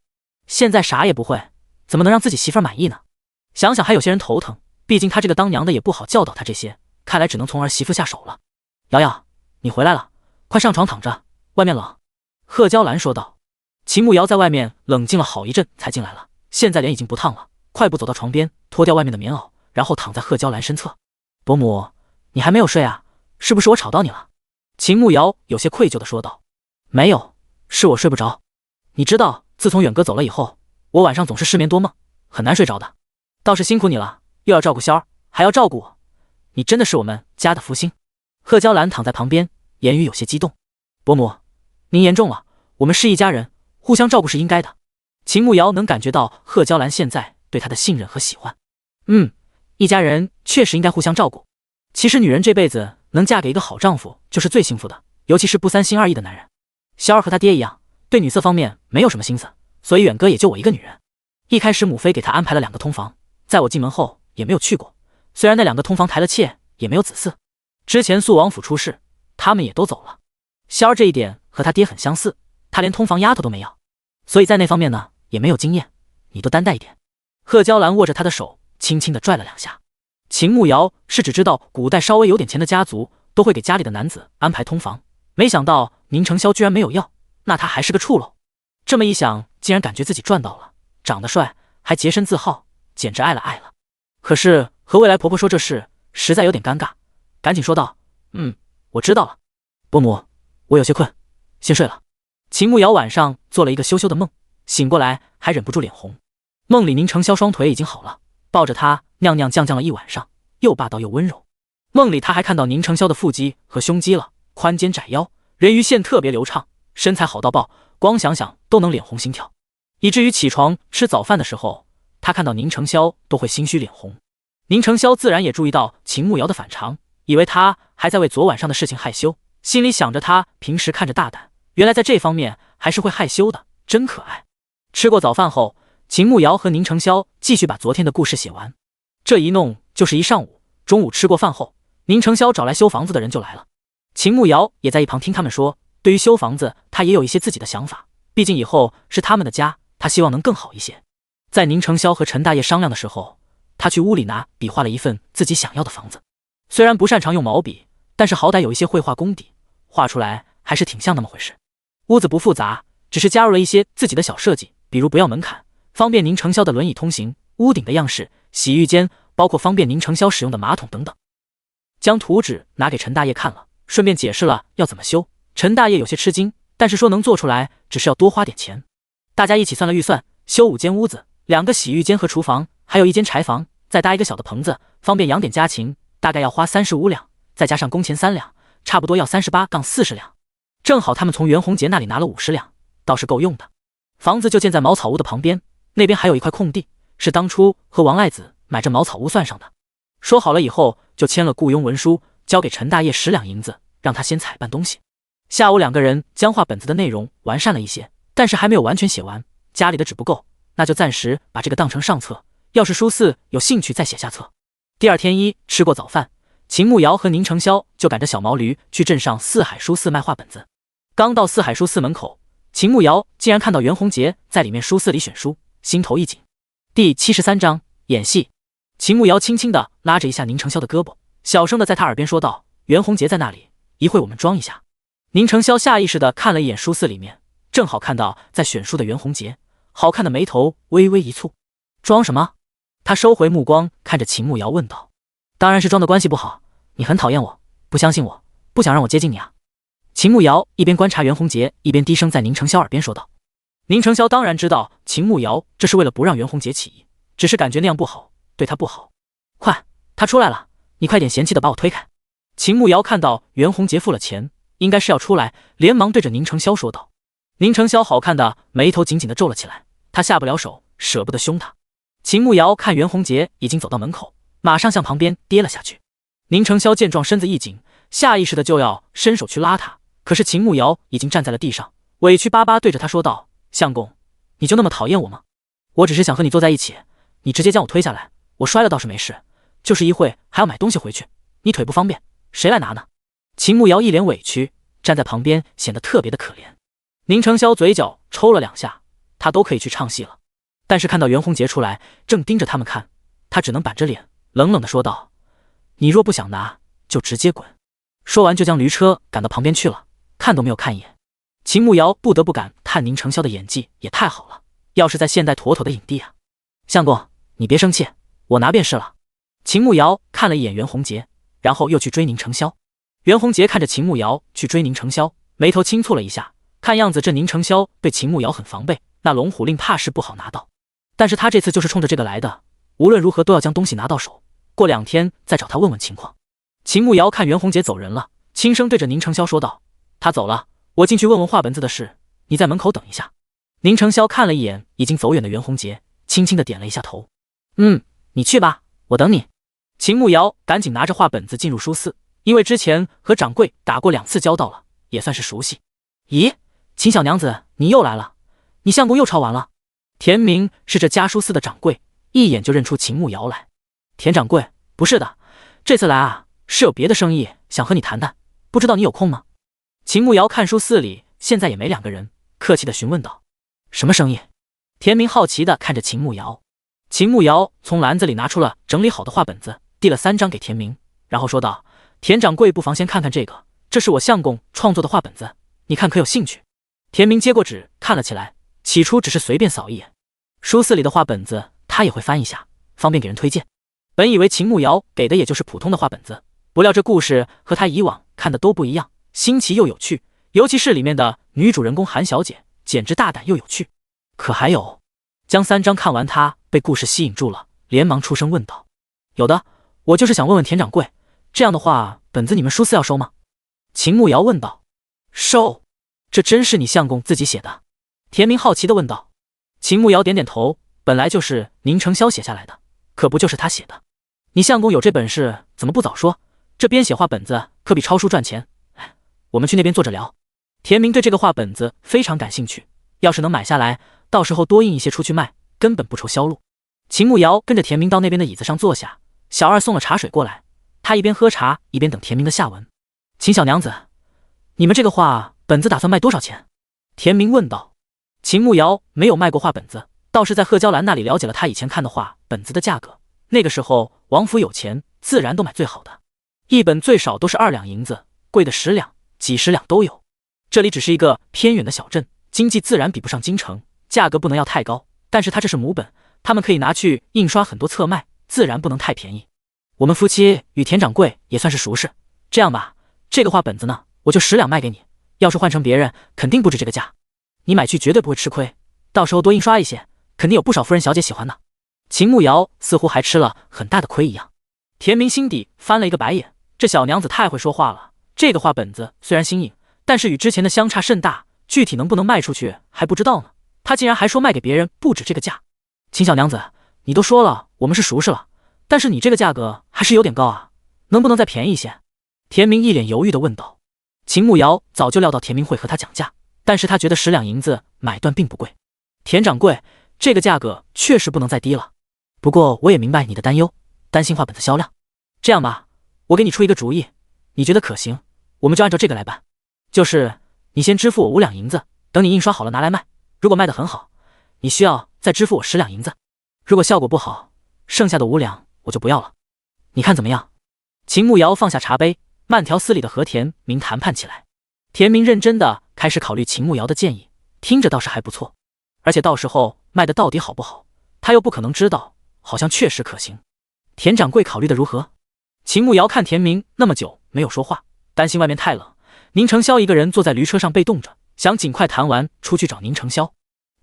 [SPEAKER 1] 现在啥也不会，怎么能让自己媳妇儿满意呢？想想还有些人头疼，毕竟他这个当娘的也不好教导他这些，看来只能从儿媳妇下手了。瑶瑶，你回来了，快上床躺着，外面冷。贺娇兰说道。秦慕瑶在外面冷静了好一阵才进来了，现在脸已经不烫了，快步走到床边，脱掉外面的棉袄，然后躺在贺娇兰身侧。伯母，你还没有睡啊？是不是我吵到你了？秦慕瑶有些愧疚地说道。没有，是我睡不着。你知道自从远哥走了以后，我晚上总是失眠多梦，很难睡着的。倒是辛苦你了，又要照顾潇儿，还要照顾我，你真的是我们家的福星。贺娇兰躺在旁边，言语有些激动。伯母，您言重了，我们是一家人，互相照顾是应该的。秦慕瑶能感觉到贺娇兰现在对她的信任和喜欢。一家人确实应该互相照顾。其实女人这辈子能嫁给一个好丈夫就是最幸福的，尤其是不三心二意的男人。潇儿和他爹一样，对女色方面没有什么心思，所以远哥也就我一个女人。一开始母妃给他安排了2个通房，在我进门后也没有去过，虽然那2个通房抬了妾，也没有子嗣。之前肃王府出事，他们也都走了。潇儿这一点和他爹很相似，他连通房丫头都没要，所以在那方面呢也没有经验，你都担待一点。贺娇兰握着他的手，轻轻地拽了2下。秦慕瑶是只知道古代稍微有点钱的家族都会给家里的男子安排通房，没想到宁承霄居然没有要，那他还是个处喽。这么一想，竟然感觉自己赚到了，长得帅，还洁身自好，简直爱了爱了。可是和未来婆婆说这事，实在有点尴尬，赶紧说道：我知道了。伯母，我有些困，先睡了。秦慕瑶晚上做了一个羞羞的梦，醒过来还忍不住脸红。梦里宁承霄双腿已经好了，抱着她酿酿酱酱了一晚上，又霸道又温柔。梦里他还看到宁承霄的腹肌和胸肌了，宽肩窄腰，人鱼线特别流畅，身材好到爆，光想想都能脸红心跳，以至于起床吃早饭的时候，他看到宁承霄都会心虚脸红。宁承霄自然也注意到秦慕瑶的反常，以为他还在为昨晚上的事情害羞，心里想着他平时看着大胆，原来在这方面还是会害羞的，真可爱。吃过早饭后，秦慕瑶和宁承霄继续把昨天的故事写完，这一弄就是一上午。中午吃过饭后，宁承霄找来修房子的人就来了，秦慕瑶也在一旁听他们说，对于修房子他也有一些自己的想法，毕竟以后是他们的家，他希望能更好一些。在宁承霄和陈大爷商量的时候，他去屋里拿笔画了一份自己想要的房子，虽然不擅长用毛笔，但是好歹有一些绘画功底，画出来还是挺像那么回事。屋子不复杂，只是加入了一些自己的小设计，比如不要门槛，方便宁承霄的轮椅通行，屋顶的样式，洗浴间，包括方便宁承霄使用的马桶等等。将图纸拿给陈大爷看了，顺便解释了要怎么修。陈大爷有些吃惊，但是说能做出来，只是要多花点钱。大家一起算了预算，修5间屋子，2个洗浴间和厨房，还有1间柴房，再搭一个小的棚子，方便养点家禽，大概要花35两，再加上工钱3两，差不多要38-40两。正好他们从袁弘杰那里拿了50两，倒是够用的。房子就建在茅草屋的旁边，那边还有一块空地，是当初和王赖子买这茅草屋算上的。说好了以后，就签了雇佣文书，交给陈大爷10两银子，让他先采办东西。下午2个人将画本子的内容完善了一些，但是还没有完全写完，家里的纸不够，那就暂时把这个当成上册，要是书4有兴趣再写下册。第二天吃过早饭，秦慕瑶和宁承霄就赶着小毛驴去镇上四海书肆卖画本子。刚到四海书肆门口，秦慕瑶竟然看到袁弘杰在里面书肆里选书，心头一紧。第73章演戏。秦慕瑶轻轻地拉着一下宁承霄的胳膊，小声地在他耳边说道：袁弘杰在那里，一会我们装一下。宁承霄下意识地看了一眼书肆里面，正好看到在选书的袁弘杰，好看的眉头微微一蹙。装什么？他收回目光，看着秦慕瑶问道。当然是装的关系不好，你很讨厌我，不相信我，不想让我接近你啊。秦慕瑶一边观察袁弘杰，一边低声在宁承霄耳边说道。宁承霄当然知道秦慕瑶这是为了不让袁弘杰起疑，只是感觉那样不好，对他不好。快，他出来了，你快点嫌弃的把我推开。秦慕瑶看到袁弘杰付了钱，应该是要出来，连忙对着宁承霄说道。宁承霄好看的眉头紧紧的皱了起来，他下不了手，舍不得凶他。秦慕瑶看袁弘杰已经走到门口，马上向旁边跌了下去。宁承霄见状，身子一紧，下意识的就要伸手去拉他，可是秦慕瑶已经站在了地上，委屈巴巴对着他说道：“相公，你就那么讨厌我吗？我只是想和你坐在一起，你直接将我推下来，我摔了倒是没事，就是一会还要买东西回去，你腿不方便，谁来拿呢？”秦慕瑶一脸委屈，站在旁边显得特别的可怜。宁承霄嘴角抽了2下，他都可以去唱戏了，但是看到袁弘杰出来，正盯着他们看，他只能板着脸，冷冷的说道：“你若不想拿，就直接滚。”说完就将驴车赶到旁边去了，看都没有看一眼。秦慕瑶不得不感叹宁承霄的演技也太好了，要是在现代妥妥的影帝啊！相公，你别生气，我拿便是了。秦慕瑶看了一眼袁弘杰，然后又去追宁承霄。袁弘杰看着秦慕瑶去追宁承霄，眉头轻蹙了一下，看样子这宁承霄对秦慕瑶很防备，那龙虎令怕是不好拿到。但是他这次就是冲着这个来的，无论如何都要将东西拿到手，过2天再找他问问情况。秦慕瑶看袁弘杰走人了，轻声对着宁承霄说道：“他走了，我进去问问画本子的事，你在门口等一下。”宁承霄看了一眼已经走远的袁弘杰，轻轻的点了一下头：“你去吧，我等你。”秦慕瑶赶紧拿着画本子进入书肆，因为之前和掌柜打过2次交道了，也算是熟悉。咦，秦小娘子，你又来了，你相公又抄完了？田明是这家书司的掌柜，一眼就认出秦慕瑶来。田掌柜，不是的，这次来啊，是有别的生意想和你谈谈，不知道你有空吗？秦慕瑶看书肆里现在也没2个人，客气的询问道：“什么生意？”田明好奇的看着秦慕瑶。秦慕瑶从篮子里拿出了整理好的画本子，递了3张给田明，然后说道：“田掌柜不妨先看看这个，这是我相公创作的画本子，你看可有兴趣？”田明接过纸看了起来，起初只是随便扫一眼，书肆里的画本子他也会翻一下，方便给人推荐。本以为秦慕瑶给的也就是普通的画本子，不料这故事和他以往看的都不一样，新奇又有趣，尤其是里面的女主人公韩小姐，简直大胆又有趣。可还有，将3张看完，他被故事吸引住了，连忙出声问道：“有的，我就是想问问田掌柜，这样的话本子你们书肆要收吗？”秦慕瑶问道：“收？这真是你相公自己写的？”田明好奇地问道。秦慕瑶点点头，本来就是宁承霄写下来的，可不就是他写的？你相公有这本事，怎么不早说？这边写画本子可比抄书赚钱。哎，我们去那边坐着聊。田明对这个画本子非常感兴趣，要是能买下来，到时候多印一些出去卖，根本不愁销路。秦慕瑶跟着田明到那边的椅子上坐下，小二送了茶水过来，他一边喝茶一边等田明的下文。秦小娘子，你们这个画本子打算卖多少钱？田明问道。秦慕瑶没有卖过画本子，倒是在贺娇兰那里了解了他以前看的画本子的价格。那个时候王府有钱，自然都买最好的，一本最少都是2两银子，贵的10两、几十两都有。这里只是一个偏远的小镇，经济自然比不上京城，价格不能要太高，但是他这是母本，他们可以拿去印刷很多册卖，自然不能太便宜。我们夫妻与田掌柜也算是熟识，这样吧，这个画本子呢，我就10两卖给你，要是换成别人，肯定不止这个价，你买去绝对不会吃亏，到时候多印刷一些，肯定有不少夫人小姐喜欢的。秦慕瑶似乎还吃了很大的亏一样。田明心底翻了一个白眼，这小娘子太会说话了，这个画本子虽然新颖，但是与之前的相差甚大，具体能不能卖出去还不知道呢，他竟然还说卖给别人不止这个价。秦小娘子，你都说了我们是熟识了，但是你这个价格还是有点高啊，能不能再便宜一些？田明一脸犹豫地问道。秦慕瑶早就料到田明会和他讲价，但是他觉得10两银子买断并不贵。田掌柜，这个价格确实不能再低了，不过我也明白你的担忧，担心画本的销量。这样吧，我给你出一个主意，你觉得可行，我们就按照这个来办。就是你先支付我5两银子，等你印刷好了拿来卖，如果卖得很好，你需要再支付我10两银子，如果效果不好，剩下的5两我就不要了，你看怎么样？秦慕瑶放下茶杯，慢条斯理的和田明谈判起来。田明认真的开始考虑秦慕瑶的建议，听着倒是还不错，而且到时候卖的到底好不好，他又不可能知道，好像确实可行。田掌柜考虑的如何？秦慕瑶看田明那么久没有说话，担心外面太冷，宁承霄一个人坐在驴车上被冻着，想尽快谈完出去找宁承霄。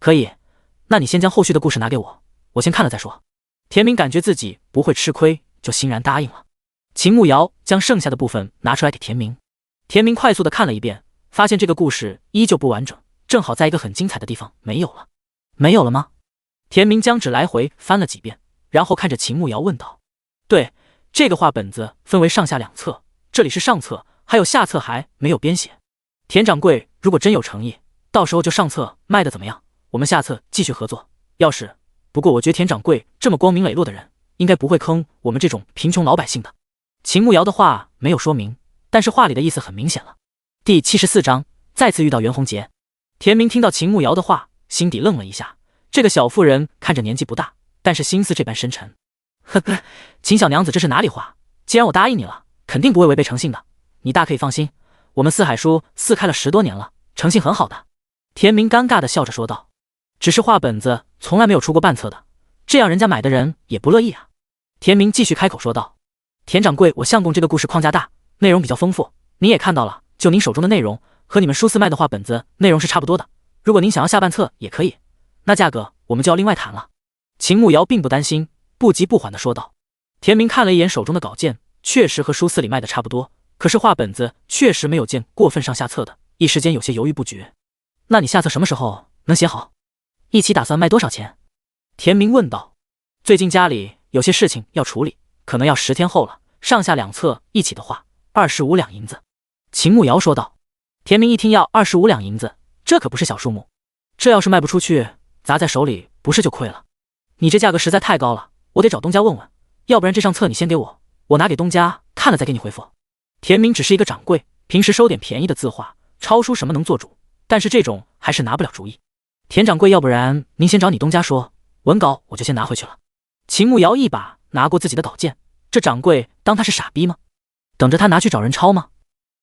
[SPEAKER 1] 可以，那你先将后续的故事拿给我，我先看了再说。田明感觉自己不会吃亏，就欣然答应了。秦慕瑶将剩下的部分拿出来给田明，田明快速的看了一遍，发现这个故事依旧不完整，正好在一个很精彩的地方没有了。没有了吗？田明将纸来回翻了几遍，然后看着秦慕瑶问道：“对，这个画本子分为上下两册，这里是上册，还有下册还没有编写。田掌柜如果真有诚意，到时候就上册卖的怎么样？我们下册继续合作。不过我觉得田掌柜这么光明磊落的人，应该不会坑我们这种贫穷老百姓的。”秦慕瑶的话没有说明，但是话里的意思很明显了。第74章再次遇到袁弘杰。田明听到秦慕瑶的话，心底愣了一下。这个小妇人看着年纪不大，但是心思这般深沉。呵呵，秦小娘子这是哪里话？既然我答应你了，肯定不会违背诚信的，你大可以放心。我们四海书四开了10多年了，诚信很好的。田明尴尬的笑着说道。只是画本子从来没有出过半册的，这样人家买的人也不乐意啊。田明继续开口说道。田掌柜，我相公这个故事框架大，内容比较丰富，您也看到了，就您手中的内容和你们书肆卖的画本子内容是差不多的。如果您想要下半册也可以，那价格我们就要另外谈了。秦慕瑶并不担心，不急不缓地说道。田明看了一眼手中的稿件，确实和书肆里卖的差不多，可是画本子确实没有见过分上下册的，一时间有些犹豫不决。那你下册什么时候能写好？一起打算卖多少钱？田明问道。最近家里有些事情要处理，可能要10天后了，上下两册一起的话，25两银子。秦慕瑶说道。田明一听要25两银子，这可不是小数目，这要是卖不出去，砸在手里不是就亏了？你这价格实在太高了，我得找东家问问，要不然这上册你先给我，我拿给东家看了再给你回复。田明只是一个掌柜，平时收点便宜的字画，抄书什么能做主，但是这种还是拿不了主意。田掌柜，要不然您先找你东家说，文稿我就先拿回去了。秦慕瑶一把拿过自己的稿件，这掌柜当他是傻逼吗？等着他拿去找人抄吗？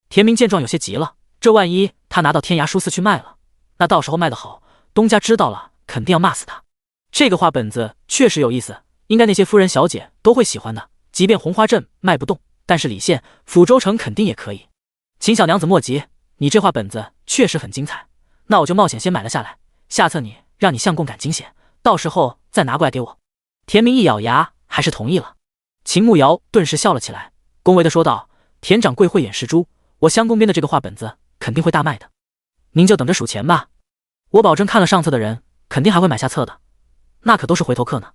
[SPEAKER 1] 田明见状有些急了，这万一他拿到天涯书肆去卖了，那到时候卖得好，东家知道了肯定要骂死他。这个画本子确实有意思，应该那些夫人小姐都会喜欢的，即便红花镇卖不动，但是李县、抚州城肯定也可以。秦小娘子莫急，你这画本子确实很精彩，那我就冒险先买了下来，下册你让你相公赶紧写，到时候再拿过来给我。田明一咬牙还是同意了。秦慕瑶顿时笑了起来，恭维的说道：田掌柜慧眼识珠，我相公编的这个画本子肯定会大卖的，您就等着数钱吧，我保证看了上册的人肯定还会买下册的，那可都是回头客呢。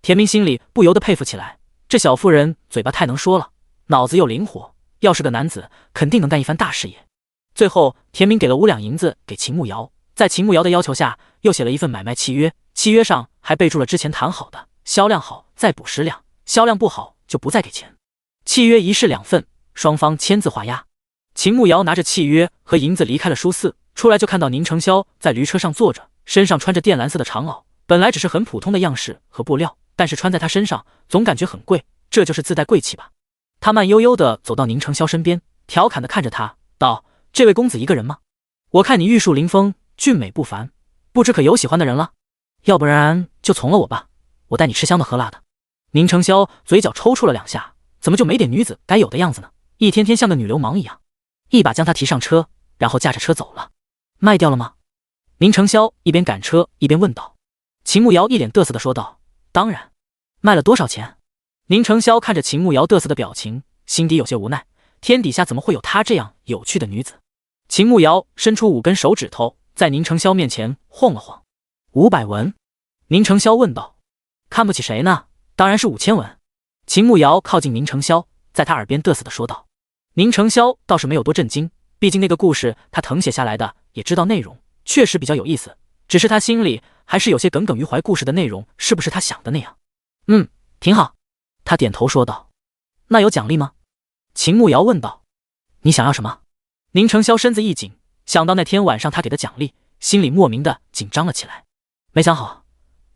[SPEAKER 1] 田明心里不由得佩服起来，这小妇人嘴巴太能说了，脑子又灵活，要是个男子肯定能干一番大事业。最后田明给了5两银子给秦慕瑶，在秦慕瑶的要求下又写了一份买卖契约，契约上还备注了之前谈好的，销量好再补10两，销量不好就不再给钱。契约一式2份，双方签字画押。秦慕瑶拿着契约和银子离开了书肆，出来就看到宁承霄在驴车上坐着，身上穿着靛蓝色的长袄，本来只是很普通的样式和布料，但是穿在他身上总感觉很贵，这就是自带贵气吧。他慢悠悠地走到宁承霄身边，调侃地看着他道：这位公子一个人吗？我看你玉树临风，俊美不凡，不知可有喜欢的人了？要不然就从了我吧，我带你吃香的喝辣的。宁承霄嘴角抽搐了2下，怎么就没点女子该有的样子呢？一天天像个女流氓一样，一把将他提上车，然后驾着车走了。卖掉了吗？宁承霄一边赶车一边问道。秦慕瑶一脸得瑟地说道：当然。卖了多少钱？宁承霄看着秦慕瑶得瑟的表情，心底有些无奈，天底下怎么会有她这样有趣的女子？秦慕瑶伸出5根手指头，在宁承霄面前晃了晃。500文？宁承霄问道。看不起谁呢？当然是5000文。秦慕瑶靠近宁承霄，在他耳边得瑟地说道。宁承霄倒是没有多震惊，毕竟那个故事他誊写下来的，也知道内容确实比较有意思，只是他心里还是有些耿耿于怀，故事的内容是不是他想的那样？挺好。他点头说道。那有奖励吗？秦慕瑶问道。你想要什么？宁承霄身子一紧，想到那天晚上他给的奖励，心里莫名的紧张了起来。没想好，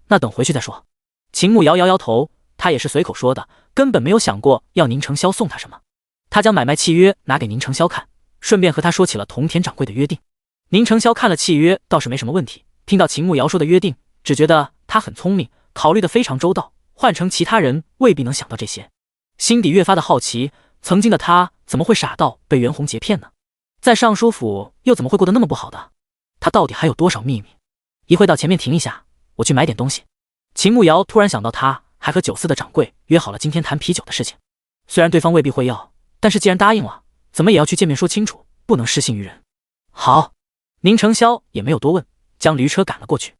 [SPEAKER 1] 那等回去再说。秦慕瑶摇摇头，他也是随口说的，根本没有想过要宁承霄送他什么。他将买卖契约拿给宁承霄看，顺便和他说起了同田掌柜的约定。宁承霄看了契约倒是没什么问题，听到秦慕瑶说的约定，只觉得他很聪明，考虑得非常周到，换成其他人未必能想到这些，心底越发的好奇，曾经的他怎么会傻到被袁弘劫骗呢？在尚书府又怎么会过得那么不好的？他到底还有多少秘密？一会到前面停一下，我去买点东西。秦慕瑶突然想到他还和酒肆的掌柜约好了今天谈啤酒的事情，虽然对方未必会要，但是既然答应了，怎么也要去见面说清楚，不能失信于人。好，宁承霄也没有多问，将驴车赶了过去。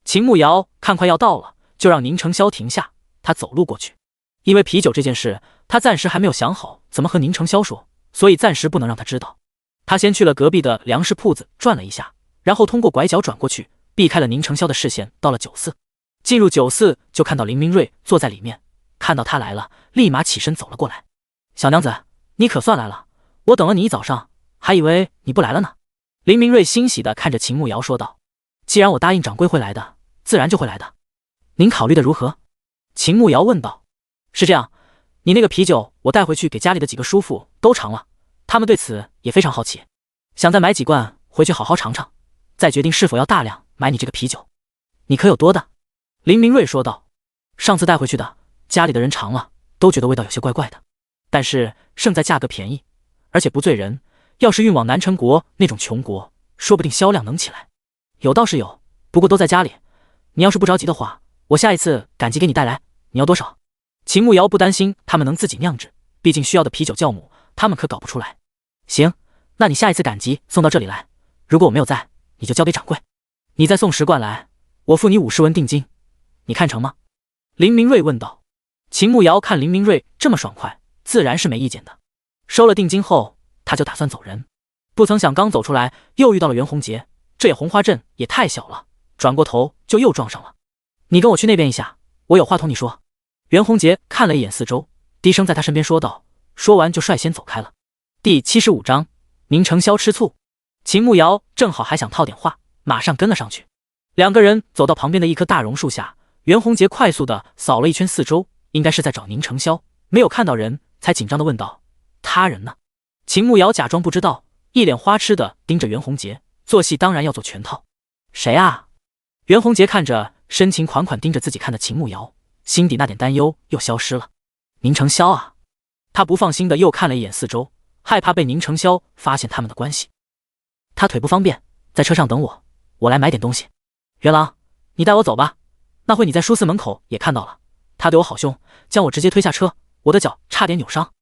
[SPEAKER 1] 秦慕瑶看快要到了，就让宁承霄停下，他走路过去。因为啤酒这件事，他暂时还没有想好怎么和宁承霄说，所以暂时不能让他知道。他先去了隔壁的粮食铺子转了一下，然后通过拐角转过去，避开了宁承霄的视线，到了酒肆。进入酒肆就看到林明瑞坐在里面，看到他来了，立马起身走了过来。小娘子，你可算来了，我等了你一早上，还以为你不来了呢。林明瑞欣喜地看着秦慕瑶说道，既然我答应掌柜会来的，自然就会来的。您考虑的如何？秦慕瑶问道。是这样，你那个啤酒我带回去给家里的几个叔父都尝了，他们对此也非常好奇，想再买几罐回去好好尝尝，再决定是否要大量买你这个啤酒。你可有多的？林明瑞说道。上次带回去的，家里的人尝了都觉得味道有些怪怪的，但是胜在价格便宜，而且不醉人，要是运往南陈国那种穷国，说不定销量能起来。有倒是有，不过都在家里，你要是不着急的话，我下一次赶集给你带来。你要多少？秦慕瑶不担心他们能自己酿制，毕竟需要的啤酒酵母他们可搞不出来。行，那你下一次赶集送到这里来，如果我没有在，你就交给掌柜。你再送10罐来，我付你50文定金，你看成吗？林明瑞问道。秦慕瑶看林明瑞这么爽快，自然是没意见的。收了定金后，他就打算走人，不曾想刚走出来又遇到了袁洪杰，这红花镇也太小了，转过头就又撞上了。你跟我去那边一下，我有话同你说。袁洪杰看了一眼四周，低声在他身边说道，说完就率先走开了。第75章，宁承霄吃醋。秦慕瑶正好还想套点话，马上跟了上去。两个人走到旁边的一棵大榕树下，袁洪杰快速地扫了一圈四周，应该是在找宁承霄，没有看到人，才紧张地问道，他人呢？秦慕瑶假装不知道，一脸花痴地盯着袁洪杰，做戏当然要做全套。谁啊？袁洪杰看着深情款款盯着自己看的秦慕瑶，心底那点担忧又消失了。宁承霄啊！他不放心的又看了一眼四周，害怕被宁承霄发现他们的关系。他腿不方便，在车上等我，我来买点东西。元郎，你带我走吧。那会你在书肆门口也看到了，他对我好凶，将我直接推下车，我的脚差点扭伤。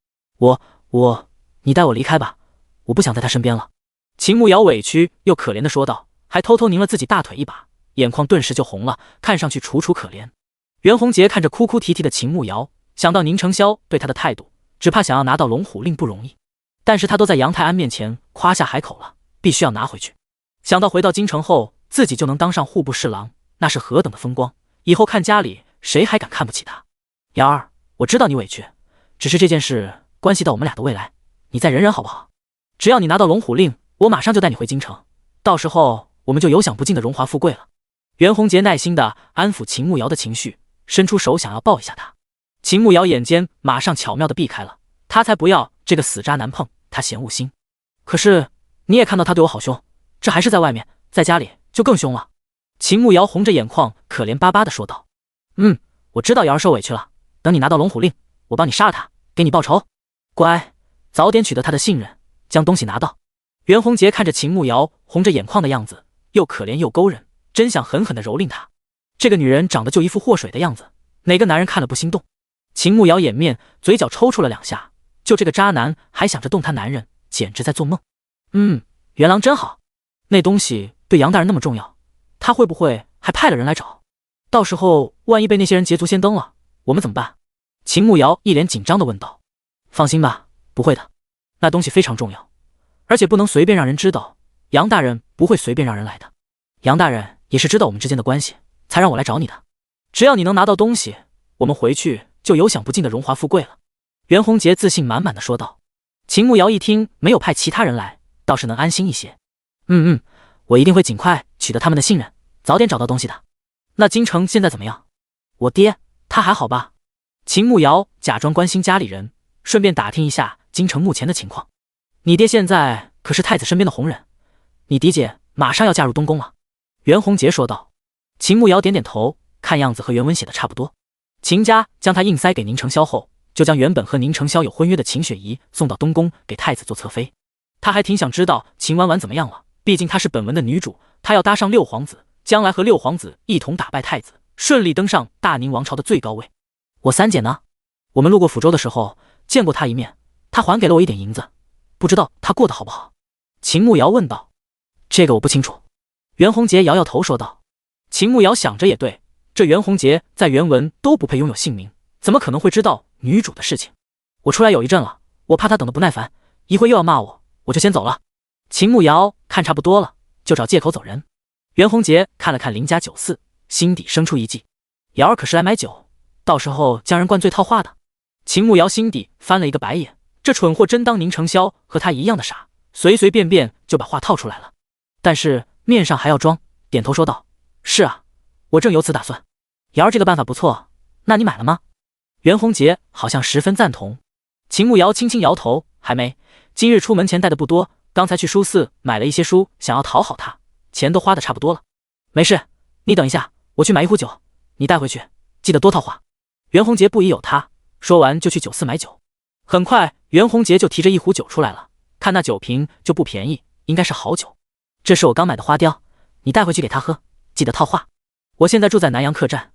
[SPEAKER 1] 你带我离开吧，我不想在他身边了。秦慕瑶委屈又可怜的说道，还偷偷拧了自己大腿一把，眼眶顿时就红了，看上去楚楚可怜。袁洪杰看着哭哭啼啼的秦慕瑶，想到宁承霄对他的态度，只怕想要拿到龙虎令不容易，但是他都在杨泰安面前夸下海口了，必须要拿回去。想到回到京城后自己就能当上户部侍郎，那是何等的风光，以后看家里谁还敢看不起他。瑶儿，我知道你委屈，只是这件事关系到我们俩的未来，你再忍忍好不好？只要你拿到龙虎令，我马上就带你回京城，到时候我们就有享不尽的荣华富贵了。袁洪杰耐心地安抚秦慕瑶的情绪，伸出手想要抱一下她。秦慕瑶眼尖，马上巧妙地避开了，他才不要这个死渣男碰他嫌恶心。可是你也看到他对我好凶，这还是在外面，在家里就更凶了。秦慕瑶红着眼眶可怜巴巴地说道。我知道瑶儿受委屈了，等你拿到龙虎令，我帮你杀了他，给你报仇。乖，早点取得他的信任，将东西拿到。袁洪杰看着秦慕瑶红着眼眶的样子，又可怜又勾人，真想狠狠地蹂躏她。这个女人长得就一副祸水的样子，哪个男人看了不心动？秦慕瑶掩面，嘴角抽搐了2下，就这个渣男还想着动她男人，简直在做梦。元郎真好，那东西对杨大人那么重要，他会不会还派了人来找？到时候万一被那些人捷足先登了，我们怎么办？秦慕瑶一脸紧张地问道。放心吧，不会的，那东西非常重要，而且不能随便让人知道，杨大人不会随便让人来的。杨大人也是知道我们之间的关系，才让我来找你的。只要你能拿到东西，我们回去就有享不尽的荣华富贵了。袁洪杰自信满满的说道。秦慕瑶一听没有派其他人来，倒是能安心一些。我一定会尽快取得他们的信任，早点找到东西的。那京城现在怎么样？我爹他还好吧？秦慕瑶假装关心家里人，顺便打听一下京城目前的情况。你爹现在可是太子身边的红人，你嫡姐马上要嫁入东宫了。袁洪杰说道。秦慕瑶点点头，看样子和原文写的差不多。秦家将他硬塞给宁承霄后，就将原本和宁承霄有婚约的秦雪宜送到东宫给太子做侧妃。他还挺想知道秦婉婉怎么样了，毕竟她是本文的女主，她要搭上六皇子，将来和六皇子一同打败太子，顺利登上大宁王朝的最高位。我三姐呢？我们路过抚州的时候见过她一面，她还给了我一点银子，不知道她过得好不好？秦慕瑶问道。这个我不清楚。袁洪杰摇摇头说道。秦慕瑶想着也对，这袁弘杰在原文都不配拥有姓名，怎么可能会知道女主的事情？我出来有一阵了，我怕他等得不耐烦，一会又要骂我，我就先走了。秦慕瑶看差不多了，就找借口走人。袁弘杰看了看邻家酒肆，心底生出一计，瑶儿可是来买酒，到时候将人灌醉套话的。秦慕瑶心底翻了一个白眼，这蠢货真当宁承霄和他一样的傻，随随便便就把话套出来了。但是面上还要装，点头说道：“是啊，我正有此打算。瑶儿这个办法不错，那你买了吗？”袁弘杰好像十分赞同。秦慕瑶轻轻摇头：“还没，今日出门前带的不多，刚才去书肆买了一些书，想要讨好他，钱都花的差不多了。没事，你等一下，我去买一壶酒，你带回去，记得多套话。”袁弘杰不疑有他，说完就去酒肆买酒。很快袁弘杰就提着一壶酒出来了，看那酒瓶就不便宜，应该是好酒。这是我刚买的花雕，你带回去给他喝，记得套话。我现在住在南阳客栈，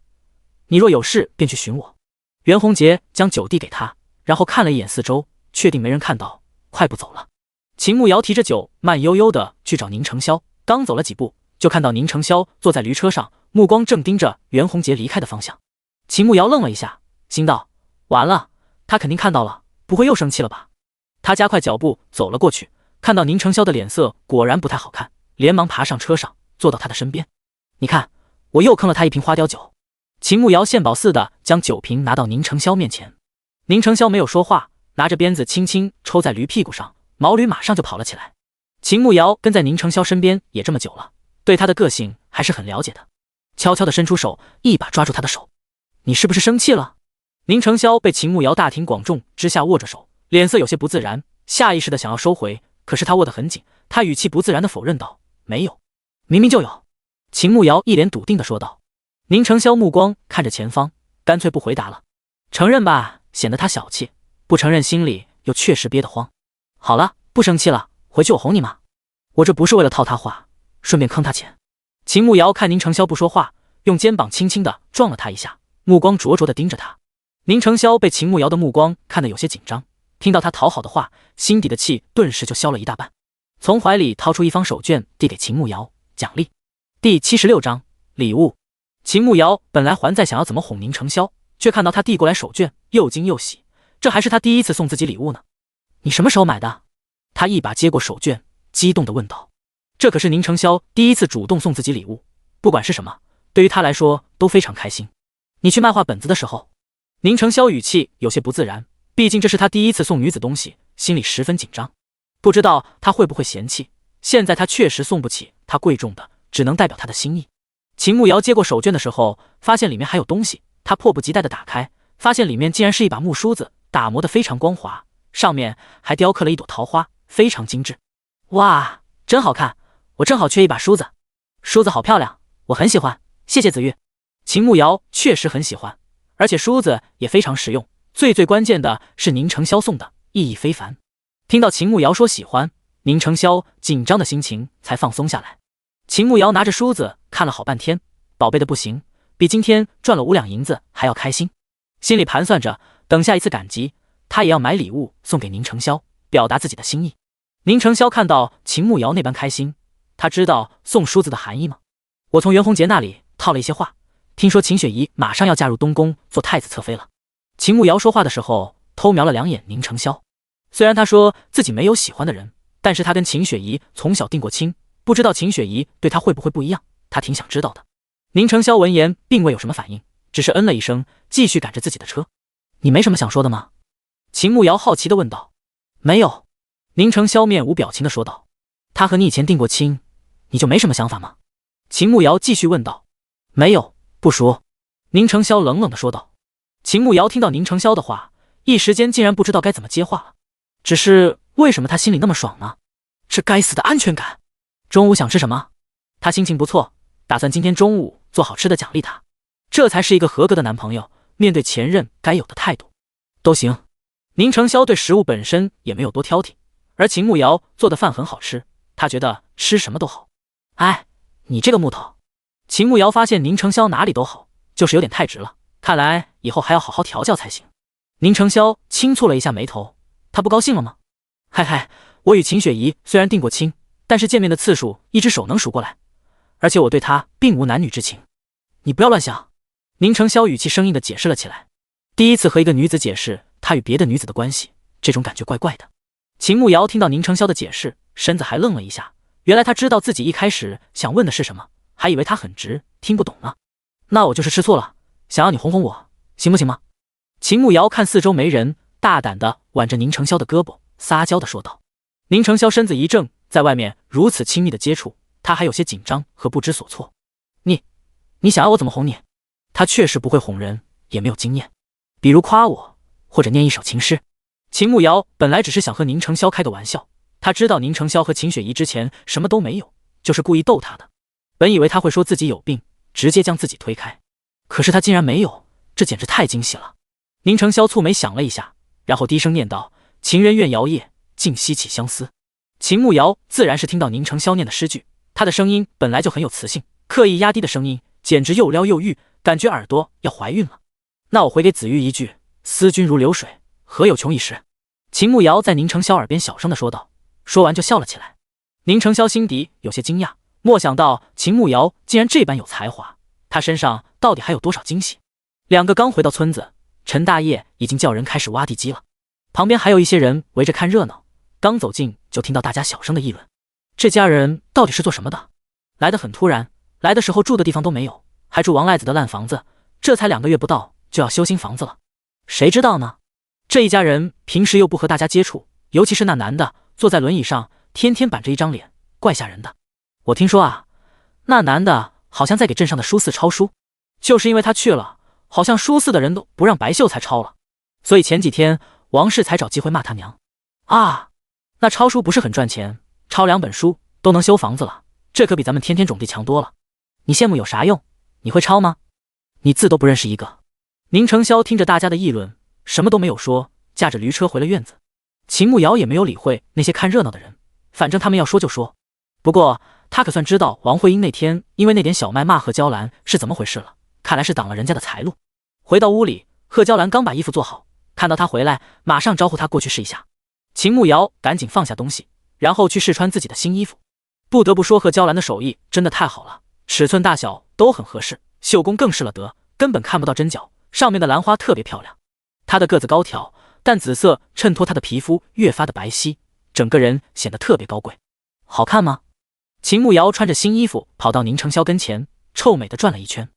[SPEAKER 1] 你若有事便去寻我。袁弘杰将酒递给他，然后看了一眼四周，确定没人看到，快步走了。秦慕瑶提着酒慢悠悠的去找宁承霄，刚走了几步，就看到宁承霄坐在驴车上，目光正盯着袁弘杰离开的方向。秦慕瑶愣了一下，心道：完了，他肯定看到了，不会又生气了吧？他加快脚步走了过去，看到宁承霄的脸色果然不太好看，连忙爬上车上，坐到他的身边。你看，我又坑了他一瓶花雕酒。秦慕瑶献宝似的将酒瓶拿到宁承霄面前。宁承霄没有说话，拿着鞭子轻轻抽在驴屁股上，毛驴马上就跑了起来。秦慕瑶跟在宁承霄身边也这么久了，对他的个性还是很了解的，悄悄地伸出手，一把抓住他的手。你是不是生气了？宁承霄被秦慕瑶大庭广众之下握着手，脸色有些不自然，下意识的想要收回，可是他握得很紧，他语气不自然地否认道：没有，明明就有。秦慕瑶一脸笃定地说道。宁承霄目光看着前方，干脆不回答了。承认吧，显得他小气；不承认，心里又确实憋得慌。好了，不生气了，回去我哄你妈。我这不是为了套他话，顺便坑他钱。秦慕瑶看宁承霄不说话，用肩膀轻轻地撞了他一下，目光灼灼地盯着他。宁承霄被秦慕瑶的目光看得有些紧张，听到他讨好的话，心底的气顿时就消了一大半，从怀里掏出一方手绢递给秦慕瑶，奖励。第76章礼物。秦慕瑶本来还在想要怎么哄宁承霄，却看到他递过来手绢，又惊又喜，这还是他第一次送自己礼物呢。你什么时候买的？他一把接过手绢，激动地问道。这可是宁承霄第一次主动送自己礼物，不管是什么，对于他来说都非常开心。你去卖画本子的时候。宁承霄语气有些不自然，毕竟这是他第一次送女子东西，心里十分紧张，不知道他会不会嫌弃。现在他确实送不起他贵重的，只能代表他的心意。秦慕瑶接过手绢的时候，发现里面还有东西，他迫不及待地打开，发现里面竟然是一把木梳子，打磨得非常光滑，上面还雕刻了一朵桃花，非常精致。哇，真好看，我正好缺一把梳子。梳子好漂亮，我很喜欢，谢谢子玉。秦慕瑶确实很喜欢，而且梳子也非常实用，最关键的是宁承霄送的，意义非凡。听到秦慕瑶说喜欢，宁承霄紧张的心情才放松下来。秦慕瑶拿着梳子看了好半天，宝贝的不行，比今天赚了5两银子还要开心，心里盘算着等下一次赶集，他也要买礼物送给宁承霄，表达自己的心意。宁承霄看到秦慕瑶那般开心，他知道送梳子的含义吗？我从袁弘杰那里套了一些话，听说秦雪怡马上要嫁入东宫做太子侧妃了。秦慕瑶说话的时候偷瞄了2眼宁承霄，虽然他说自己没有喜欢的人，但是他跟秦雪怡从小定过亲，不知道秦雪怡对他会不会不一样，他挺想知道的。宁承霄闻言并未有什么反应，只是嗯了一声，继续赶着自己的车。你没什么想说的吗？秦慕瑶好奇地问道。没有。宁承霄面无表情地说道。他和你以前定过亲，你就没什么想法吗？秦慕瑶继续问道。没有，不熟。宁承霄冷冷地说道。秦慕瑶听到宁承霄的话，一时间竟然不知道该怎么接话了。只是为什么他心里那么爽呢？这该死的安全感。中午想吃什么？他心情不错，打算今天中午做好吃的奖励他，这才是一个合格的男朋友，面对前任该有的态度。都行。宁承霄对食物本身也没有多挑剔，而秦慕瑶做的饭很好吃，他觉得吃什么都好。哎，你这个木头。秦慕瑶发现宁承霄哪里都好，就是有点太直了，看来以后还要好好调教才行。宁承霄轻蹙了一下眉头，他不高兴了吗？嗨嗨，我与秦雪怡虽然定过亲，但是见面的次数一只手能数过来，而且我对她并无男女之情。你不要乱想，宁承霄语气生硬地解释了起来。第一次和一个女子解释他与别的女子的关系，这种感觉怪怪的。秦慕瑶听到宁承霄的解释，身子还愣了一下。原来他知道自己一开始想问的是什么，还以为他很直，听不懂呢。那我就是吃醋了，想要你哄哄我，行不行吗？秦慕瑶看四周没人，大胆地挽着宁承霄的胳膊，撒娇地说道。宁承霄身子一怔，在外面如此亲密的接触，他还有些紧张和不知所措。你想要我怎么哄你？他确实不会哄人，也没有经验，比如夸我，或者念一首情诗。秦慕瑶本来只是想和宁承霄开个玩笑，他知道宁承霄和秦雪怡之前什么都没有，就是故意逗他的。本以为他会说自己有病，直接将自己推开，可是他竟然没有，这简直太惊喜了。宁承霄蹙眉想了一下，然后低声念道：情人怨遥夜，竟夕起相思。秦慕瑶自然是听到宁承霄念的诗句，他的声音本来就很有磁性，刻意压低的声音简直又撩又欲，感觉耳朵要怀孕了。那我回给子玉一句：思君如流水，何有穷一时。秦慕瑶在宁承霄耳边小声地说道，说完就笑了起来。宁承霄心底有些惊讶，莫想到秦慕瑶竟然这般有才华，他身上到底还有多少惊喜。两个刚回到村子，陈大爷已经叫人开始挖地基了，旁边还有一些人围着看热闹。刚走近就听到大家小声的议论，这家人到底是做什么的？来得很突然，来的时候住的地方都没有，还住王赖子的烂房子，这才2个月不到就要修新房子了。谁知道呢？这一家人平时又不和大家接触，尤其是那男的坐在轮椅上，天天板着一张脸，怪吓人的。我听说啊，那男的好像在给镇上的书肆抄书，就是因为他去了，好像书肆的人都不让白秀才抄了，所以前几天王氏才找机会骂他娘啊。那抄书不是很赚钱，抄2本书都能修房子了，这可比咱们天天种地强多了。你羡慕有啥用？你会抄吗？你字都不认识一个。宁承霄听着大家的议论，什么都没有说，驾着驴车回了院子。秦慕瑶也没有理会那些看热闹的人，反正他们要说就说。不过他可算知道王慧英那天因为那点小麦骂贺娇兰是怎么回事了，看来是挡了人家的财路。回到屋里，贺娇兰刚把衣服做好，看到他回来，马上招呼他过去试一下。秦慕瑶赶紧放下东西，然后去试穿自己的新衣服。不得不说，贺娇兰的手艺真的太好了，尺寸大小都很合适，绣工更是了得，根本看不到针脚，上面的兰花特别漂亮。她的个子高挑，但紫色衬托她的皮肤越发的白皙，整个人显得特别高贵。好看吗？秦慕瑶穿着新衣服跑到宁承霄跟前，臭美的转了一圈。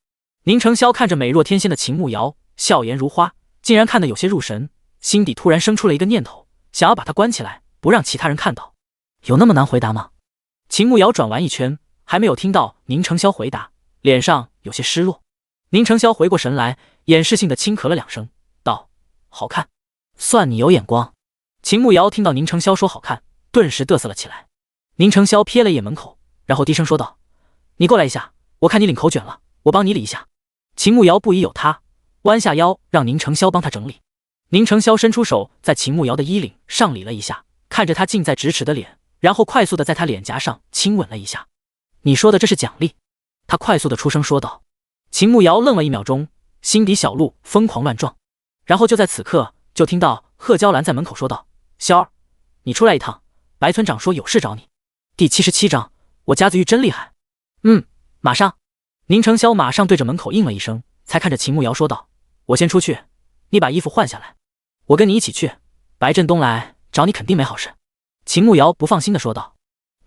[SPEAKER 1] 宁承霄看着美若天仙的秦慕瑶，笑颜如花，竟然看得有些入神，心底突然生出了一个念头，想要把她关起来，不让其他人看到。有那么难回答吗？秦慕瑶转完一圈，还没有听到宁承霄回答，脸上有些失落。宁承霄回过神来，掩饰性的轻咳了2声，道：好看，算你有眼光。秦慕瑶听到宁承霄说好看，顿时嘚瑟了起来。宁承霄瞥了一眼门口，然后低声说道：你过来一下，我看你领口卷了，我帮你理一下。秦慕瑶不疑有他，弯下腰让宁承霄帮他整理。宁承霄伸出手在秦慕瑶的衣领上理了一下，看着他近在咫尺的脸，然后快速的在他脸颊上亲吻了一下。你说的这是奖励？他快速的出声说道。秦慕瑶愣了1秒钟，心底小鹿疯狂乱撞。然后就在此刻，就听到贺娇兰在门口说道：霄儿，你出来一趟，白村长说有事找你。第77章，我家子玉真厉害。马上。宁承霄马上对着门口应了一声，才看着秦慕瑶说道：我先出去，你把衣服换下来，我跟你一起去，白振东来找你肯定没好事。秦慕瑶不放心的说道：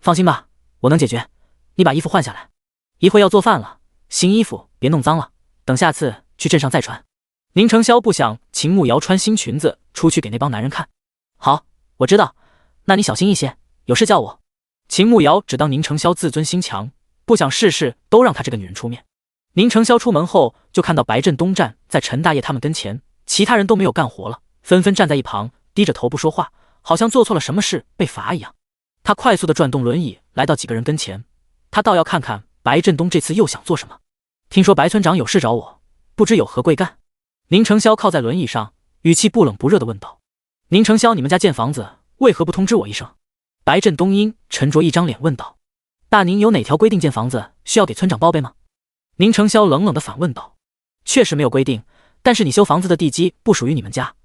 [SPEAKER 1] 放心吧，我能解决，你把衣服换下来，一会要做饭了，新衣服别弄脏了，等下次去镇上再穿。宁承霄不想秦慕瑶穿新裙子出去给那帮男人看。好，我知道，那你小心一些，有事叫我。秦慕瑶只当宁承霄自尊心强，不想事事都让他这个女人出面。宁承霄出门后，就看到白振东站在陈大爷他们跟前，其他人都没有干活了，纷纷站在一旁，低着头不说话，好像做错了什么事被罚一样。他快速的转动轮椅，来到几个人跟前，他倒要看看白振东这次又想做什么。听说白村长有事找我，不知有何贵干。宁承霄靠在轮椅上，语气不冷不热的问道：宁承霄，你们家建房子为何不通知我一声？白振东阴沉着一张脸问道：大宁有哪条规定建房子需要给村长报备吗？宁承霄冷冷的反问道：确实没有规定，但是你修房子的地基不属于你们家，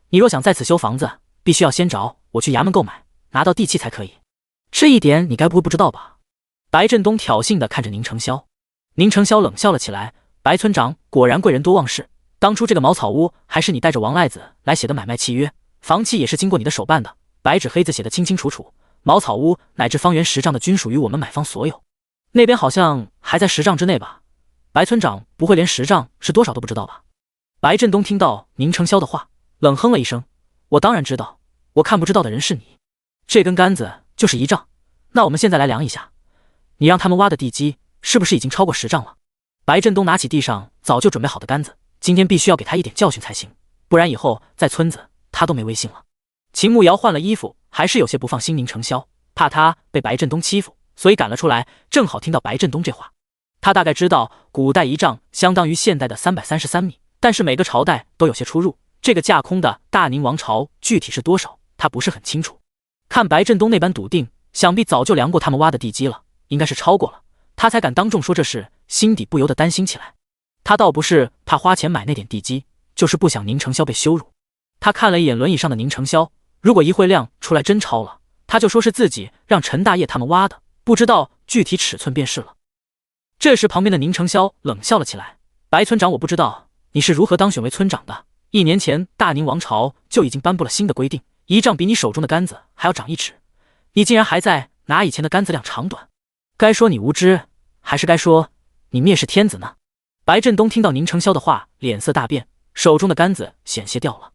[SPEAKER 1] 你若想在此修房子，必须要先找我去衙门购买，拿到地契才可以。这一点你该不会不知道吧？白振东挑衅的看着宁承霄。宁承霄冷笑了起来，白村长果然贵人多忘事，当初这个茅草屋还是你带着王赖子来写的买卖契约，房契也是经过你的手办的，白纸黑字写的清清楚楚，茅草屋乃至方圆10丈的均属于我们买方所有。那边好像还在10丈之内吧？白村长不会连10丈是多少都不知道吧？白振东听到宁承霄的话，冷哼了一声，我当然知道，我看不知道的人是你。这根杆子就是1丈，那我们现在来量一下，你让他们挖的地基是不是已经超过10丈了？白振东拿起地上早就准备好的杆子，今天必须要给他一点教训才行，不然以后在村子他都没威信了。秦慕瑶换了衣服，还是有些不放心宁承霄，怕他被白振东欺负，所以赶了出来，正好听到白振东这话。他大概知道古代1丈相当于现代的333米，但是每个朝代都有些出入，这个架空的大宁王朝具体是多少他不是很清楚。看白振东那般笃定，想必早就量过他们挖的地基了，应该是超过了，他才敢当众说这事，心底不由得担心起来。他倒不是怕花钱买那点地基，就是不想宁承霄被羞辱。他看了一眼轮椅上的宁承霄，如果一会量出来真超了，他就说是自己让陈大爷他们挖的，不知道具体尺寸便是了。这时旁边的宁承霄冷笑了起来，白村长，我不知道你是如何当选为村长的，1年前大宁王朝就已经颁布了新的规定，1丈比你手中的杆子还要长1尺，你竟然还在拿以前的杆子量长短，该说你无知，还是该说你蔑视天子呢？白振东听到宁承霄的话，脸色大变，手中的杆子险些掉了。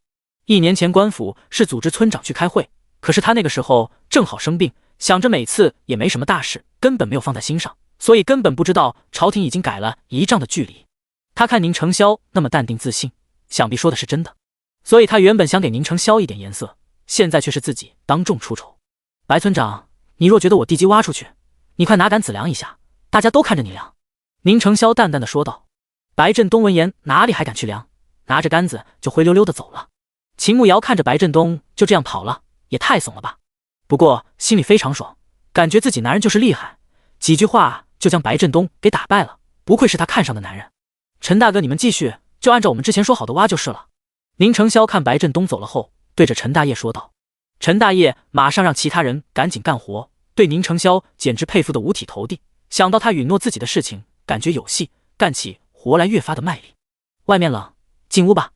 [SPEAKER 1] 1年前官府是组织村长去开会，可是他那个时候正好生病，想着每次也没什么大事，根本没有放在心上，所以根本不知道朝廷已经改了1丈的距离。他看宁承霄那么淡定自信，想必说的是真的，所以他原本想给宁承霄一点颜色，现在却是自己当众出丑。白村长，你若觉得我地基挖出去，你快拿杆子量一下，大家都看着你量。宁承霄淡淡的说道。白振东闻言哪里还敢去量，拿着杆子就灰溜溜的走了。秦慕瑶看着白振东就这样跑了，也太怂了吧，不过心里非常爽，感觉自己男人就是厉害，几句话就将白振东给打败了，不愧是他看上的男人。陈大哥，你们继续，就按照我们之前说好的挖就是了。宁承霄看白振东走了后，对着陈大业说道。陈大业马上让其他人赶紧干活，对宁承霄简直佩服得五体投地，想到他允诺自己的事情，感觉有戏，干起活来越发的卖力。外面冷，进屋吧。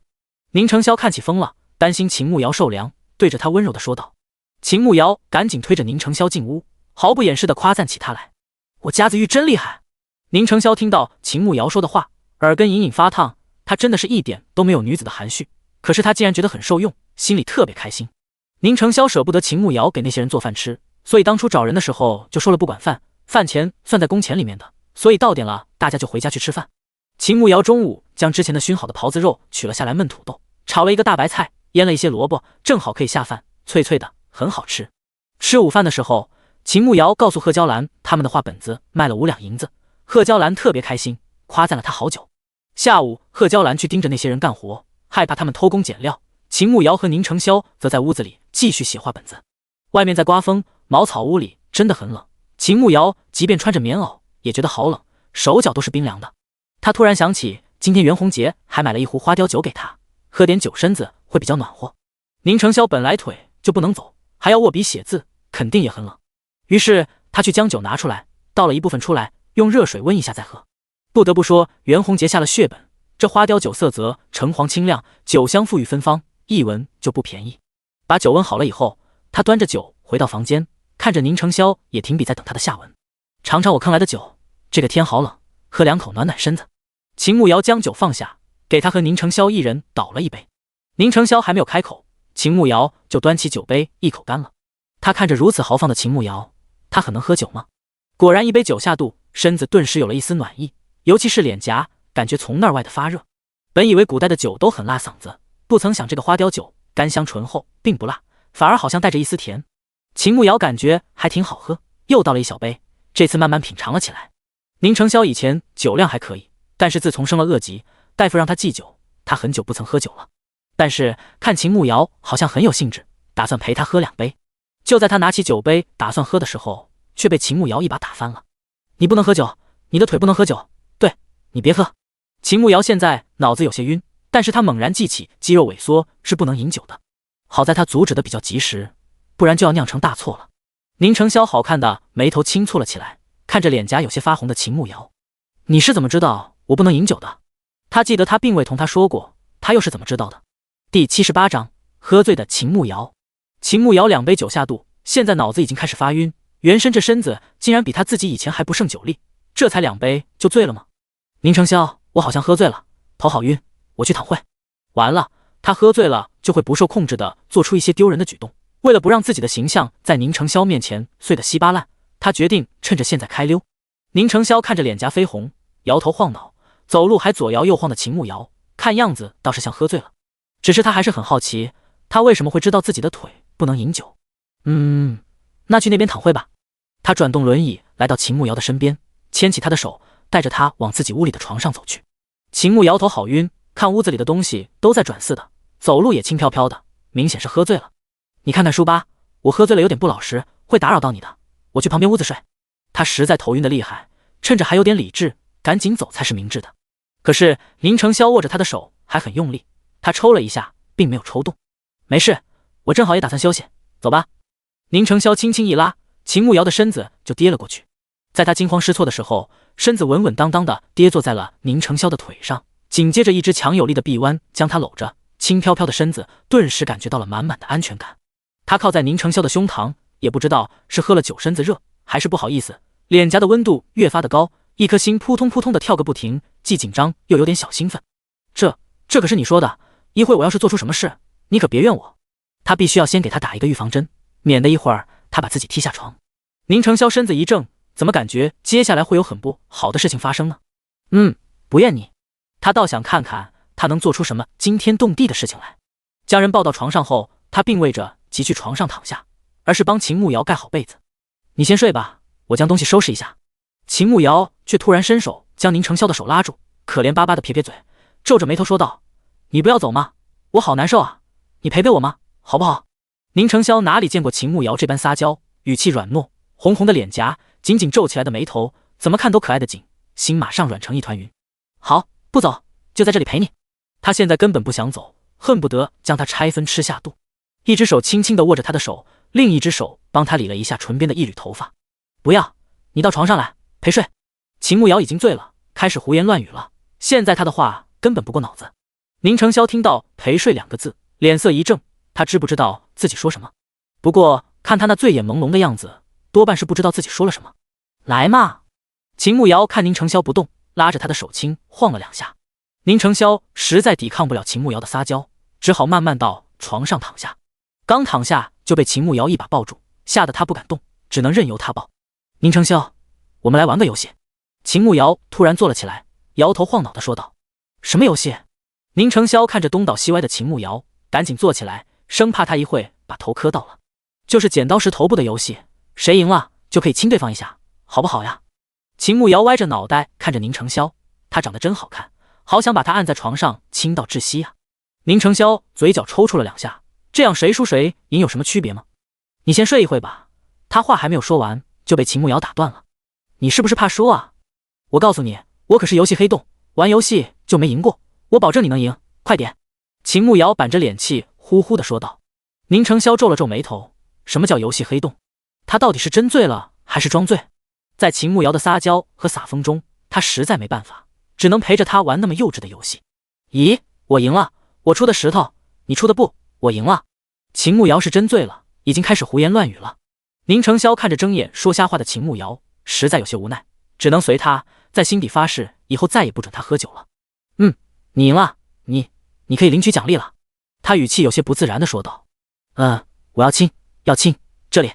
[SPEAKER 1] 宁承霄看起风了，担心秦慕瑶受凉，对着他温柔的说道。秦慕瑶赶紧推着宁承霄进屋，毫不掩饰的夸赞起他来。我家子玉真厉害。宁承霄听到秦慕瑶说的话，耳根隐隐发烫，他真的是一点都没有女子的含蓄，可是他竟然觉得很受用，心里特别开心。宁承霄舍不得秦慕瑶给那些人做饭吃，所以当初找人的时候就说了不管饭，饭钱算在工钱里面的，所以到点了大家就回家去吃饭。秦慕瑶中午将之前的熏好的狍子肉取了下来，焖土豆，炒了一个大白菜，腌了一些萝卜，正好可以下饭，脆脆的，很好吃。吃午饭的时候，秦慕瑶告诉贺娇兰他们的画本子卖了5两银子，贺娇兰特别开心，夸赞了他好久。下午贺娇兰去盯着那些人干活，害怕他们偷工减料，秦慕瑶和宁承霄则在屋子里继续写画本子。外面在刮风，茅草屋里真的很冷，秦慕瑶即便穿着棉袄也觉得好冷，手脚都是冰凉的。他突然想起今天袁洪杰还买了一壶花雕酒给他，喝点酒身子会比较暖和。宁承霄本来腿就不能走，还要握笔写字，肯定也很冷。于是他去将酒拿出来，倒了一部分出来，用热水温一下再喝。不得不说，袁洪杰下了血本，这花雕酒色泽橙黄清亮，酒香馥郁芬芳，一闻就不便宜。把酒温好了以后，他端着酒回到房间，看着宁承霄也停笔在等他的下文。尝尝我坑来的酒，这个天好冷，喝2口暖暖身子。秦慕瑶将酒放下，给他和宁承霄一人倒了一杯。宁承霄还没有开口，秦慕瑶就端起酒杯一口干了。他看着如此豪放的秦慕瑶，他很能喝酒吗？果然一杯酒下肚，身子顿时有了一丝暖意，尤其是脸颊，感觉从那儿外的发热。本以为古代的酒都很辣嗓子，不曾想这个花雕酒甘香醇厚，并不辣，反而好像带着一丝甜。秦慕瑶感觉还挺好喝，又倒了一小杯，这次慢慢品尝了起来。宁承霄以前酒量还可以，但是自从生了恶疾，大夫让他忌酒，他很久不曾喝酒了。但是看秦慕瑶好像很有兴致，打算陪他喝2杯。就在他拿起酒杯打算喝的时候，却被秦慕瑶一把打翻了。你不能喝酒，你的腿不能喝酒，对，你别喝。秦慕瑶现在脑子有些晕，但是他猛然记起肌肉萎缩是不能饮酒的，好在他阻止的比较及时，不然就要酿成大错了。宁承霄好看的眉头轻蹙了起来，看着脸颊有些发红的秦慕瑶，你是怎么知道我不能饮酒的。他记得他并未同他说过，他又是怎么知道的？第78章，喝醉的秦慕瑶。秦慕瑶2杯酒下肚，现在脑子已经开始发晕，原身这身子竟然比他自己以前还不胜酒力，这才2杯就醉了吗？宁成霄，我好像喝醉了，头好晕，我去躺会。完了，他喝醉了就会不受控制的做出一些丢人的举动，为了不让自己的形象在宁成霄面前碎得稀巴烂，他决定趁着现在开溜。宁成霄看着脸颊绯红，摇头晃脑，走路还左摇右晃的秦慕瑶，看样子倒是像喝醉了。只是他还是很好奇，他为什么会知道自己的腿不能饮酒？那去那边躺会吧。他转动轮椅来到秦慕瑶的身边，牵起她的手，带着她往自己屋里的床上走去。秦慕瑶头好晕，看屋子里的东西都在转似的，走路也轻飘飘的，明显是喝醉了。你看看书吧，我喝醉了有点不老实，会打扰到你的，我去旁边屋子睡。他实在头晕的厉害，趁着还有点理智，赶紧走才是明智的。可是宁成霄握着他的手还很用力，他抽了一下，并没有抽动。没事，我正好也打算休息，走吧。宁成霄轻轻一拉，秦慕瑶的身子就跌了过去。在他惊慌失措的时候，身子稳稳当当的跌坐在了宁成霄的腿上，紧接着一只强有力的臂弯将他搂着，轻飘飘的身子顿时感觉到了满满的安全感。他靠在宁成霄的胸膛，也不知道是喝了酒身子热，还是不好意思，脸颊的温度越发的高，一颗心扑通扑通的跳个不停，既紧张又有点小兴奋。这可是你说的，一会我要是做出什么事，你可别怨我。他必须要先给他打一个预防针，免得一会儿他把自己踢下床。宁成霄身子一怔，怎么感觉接下来会有很不好的事情发生呢？不怨你，他倒想看看他能做出什么惊天动地的事情来。将人抱到床上后，他并未着急去床上躺下，而是帮秦慕瑶盖好被子。你先睡吧，我将东西收拾一下。秦慕瑶却突然伸手将宁成霄的手拉住，可怜巴巴的撇撇嘴，皱着眉头说道：你不要走吗？我好难受啊，你陪陪我吗？好不好？宁成霄哪里见过秦慕瑶这般撒娇，语气软糯，红红的脸颊，紧紧皱起来的眉头，怎么看都可爱的紧，心马上软成一团云。好，不走，就在这里陪你。他现在根本不想走，恨不得将他拆分吃下肚。一只手轻轻地握着他的手，另一只手帮他理了一下唇边的一缕头发。不要，你到床上来陪睡。秦慕瑶已经醉了，开始胡言乱语了，现在他的话根本不过脑子。宁成霄听到陪睡2个字，脸色一正，他知不知道自己说什么？不过看他那醉眼朦胧的样子，多半是不知道自己说了什么。来嘛！秦慕瑶看宁成霄不动，拉着他的手轻晃了2下。宁成霄实在抵抗不了秦慕瑶的撒娇，只好慢慢到床上躺下。刚躺下就被秦慕瑶一把抱住，吓得他不敢动，只能任由他抱。宁成霄，我们来玩个游戏。秦慕瑶突然坐了起来，摇头晃脑地说道：什么游戏？宁成霄看着东倒西歪的秦慕瑶，赶紧坐起来，生怕他一会把头磕到了。就是剪刀石头布的游戏，谁赢了就可以亲对方一下，好不好呀？秦慕瑶歪着脑袋看着宁成霄，他长得真好看，好想把他按在床上亲到窒息呀。宁成霄嘴角抽搐了2下，这样谁输谁赢有什么区别吗？你先睡一会吧。他话还没有说完，就被秦慕瑶打断了。你是不是怕输啊？我告诉你，我可是游戏黑洞，玩游戏就没赢过，我保证你能赢，快点！秦慕瑶板着脸气呼呼地说道。宁成霄皱了皱眉头，什么叫游戏黑洞？他到底是真醉了还是装醉？在秦慕瑶的撒娇和撒疯中，他实在没办法，只能陪着他玩那么幼稚的游戏。咦，我赢了，我出的石头，你出的布，我赢了。秦慕瑶是真醉了，已经开始胡言乱语了。宁成霄看着睁眼说瞎话的秦慕瑶，实在有些无奈，只能随他，在心底发誓以后再也不准他喝酒了。你赢了，你可以领取奖励了。他语气有些不自然地说道。我要亲，这里。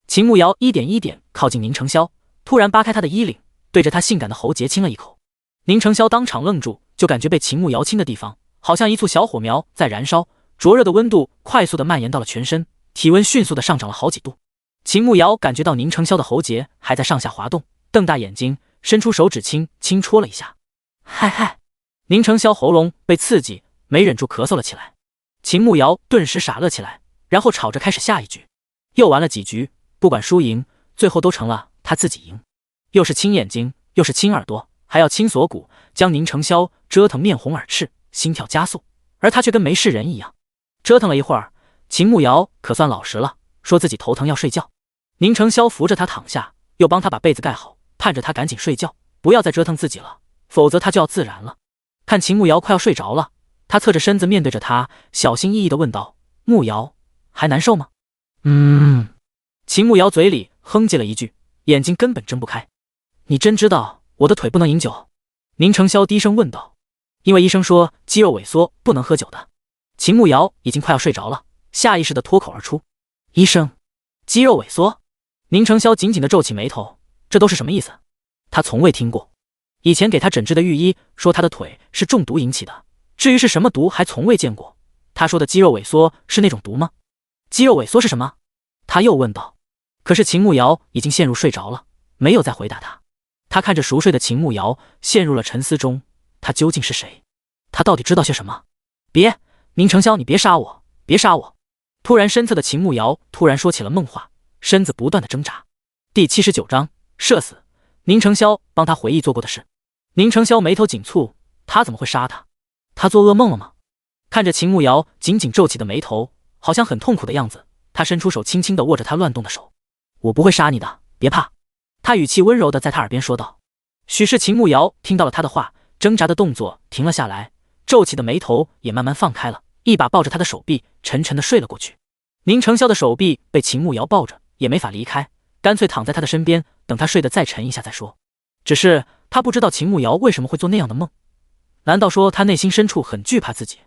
[SPEAKER 1] 秦慕瑶一点一点靠近宁成霄，突然扒开他的衣领，对着他性感的喉结亲了一口。宁成霄当场愣住，就感觉被秦慕瑶亲的地方好像一簇小火苗在燃烧，灼热的温度快速地蔓延到了全身，体温迅速地上涨了好几度。秦慕瑶感觉到宁成霄的喉结还在上下滑动，瞪大眼睛，伸出手指轻轻戳了一下。嗨！宁成霄喉咙被刺激，没忍住咳嗽了起来。秦慕瑶顿时傻乐起来，然后吵着开始下一局。又玩了几局，不管输赢，最后都成了他自己赢。又是亲眼睛，又是亲耳朵，还要亲锁骨，将宁成霄折腾面红耳赤，心跳加速，而他却跟没事人一样。折腾了一会儿，秦慕瑶可算老实了，说自己头疼要睡觉。宁成霄扶着他躺下，又帮他把被子盖好，盼着他赶紧睡觉，不要再折腾自己了。否则他就要自燃了。看秦慕瑶快要睡着了，他侧着身子面对着他，小心翼翼地问道：“慕瑶，还难受吗？”秦慕瑶嘴里哼唧了一句，眼睛根本睁不开。你真知道我的腿不能饮酒？宁承霄低声问道。因为医生说肌肉萎缩不能喝酒的。秦慕瑶已经快要睡着了，下意识地脱口而出：“医生，肌肉萎缩？”宁承霄紧紧地皱起眉头，这都是什么意思？他从未听过。以前给他诊治的御医说他的腿是中毒引起的，至于是什么毒还从未见过。他说的肌肉萎缩是那种毒吗？肌肉萎缩是什么？他又问道。可是秦慕瑶已经陷入睡着了，没有再回答他。他看着熟睡的秦慕瑶，陷入了沉思中。他究竟是谁？他到底知道些什么？别，宁承霄，你别杀我，别杀我！突然身侧的秦慕瑶突然说起了梦话，身子不断的挣扎。第79章社死。宁承霄帮他回忆做过的事。宁承霄眉头紧蹙，他怎么会杀他？他做噩梦了吗？看着秦慕瑶紧紧皱起的眉头，好像很痛苦的样子，他伸出手轻轻地握着他乱动的手。我不会杀你的，别怕。他语气温柔地在他耳边说道。许是秦慕瑶听到了他的话，挣扎的动作停了下来，皱起的眉头也慢慢放开了，一把抱着他的手臂沉沉地睡了过去。宁承霄的手臂被秦慕瑶抱着，也没法离开，干脆躺在他的身边，等他睡得再沉一下再说。只是他不知道秦慕瑶为什么会做那样的梦。难道说他内心深处很惧怕自己？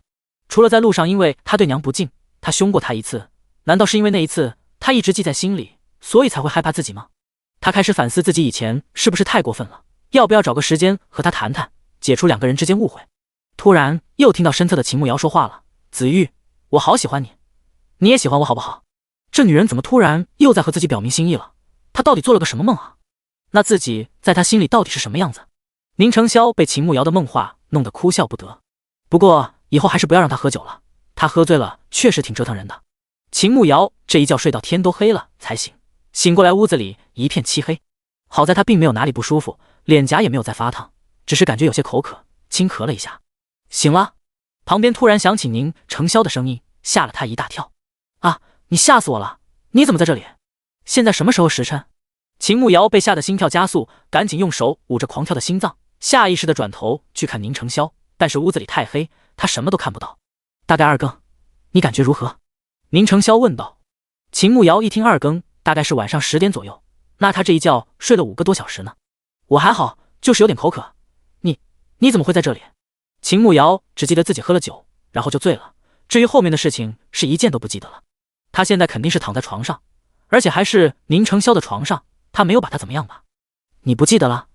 [SPEAKER 1] 除了在路上因为他对娘不敬，他凶过他一次，难道是因为那一次他一直记在心里，所以才会害怕自己吗？他开始反思自己以前是不是太过分了，要不要找个时间和他谈谈，解除两个人之间误会。突然又听到身侧的秦慕瑶说话了：“子玉，我好喜欢你，你也喜欢我好不好？”这女人怎么突然又在和自己表明心意了？她到底做了个什么梦啊？那自己在她心里到底是什么样子？宁承霄被秦慕瑶的梦话弄得哭笑不得。不过以后还是不要让她喝酒了，她喝醉了确实挺折腾人的。秦慕瑶这一觉睡到天都黑了才醒，醒过来屋子里一片漆黑。好在她并没有哪里不舒服，脸颊也没有再发烫，只是感觉有些口渴，轻咳了一下。醒了。旁边突然响起宁承霄的声音，吓了他一大跳。啊，你吓死我了！你怎么在这里？现在什么时候时辰？秦慕瑶被吓得心跳加速，赶紧用手捂着狂跳的心脏，下意识地转头去看宁承霄，但是屋子里太黑，他什么都看不到。大概2更，你感觉如何？宁承霄问道。秦慕瑶一听2更，大概是晚上10点左右，那他这一觉睡了5个多小时呢。我还好，就是有点口渴。你怎么会在这里？秦慕瑶只记得自己喝了酒，然后就醉了，至于后面的事情是一件都不记得了。他现在肯定是躺在床上，而且还是宁承霄的床上，他没有把他怎么样吧？你不记得了？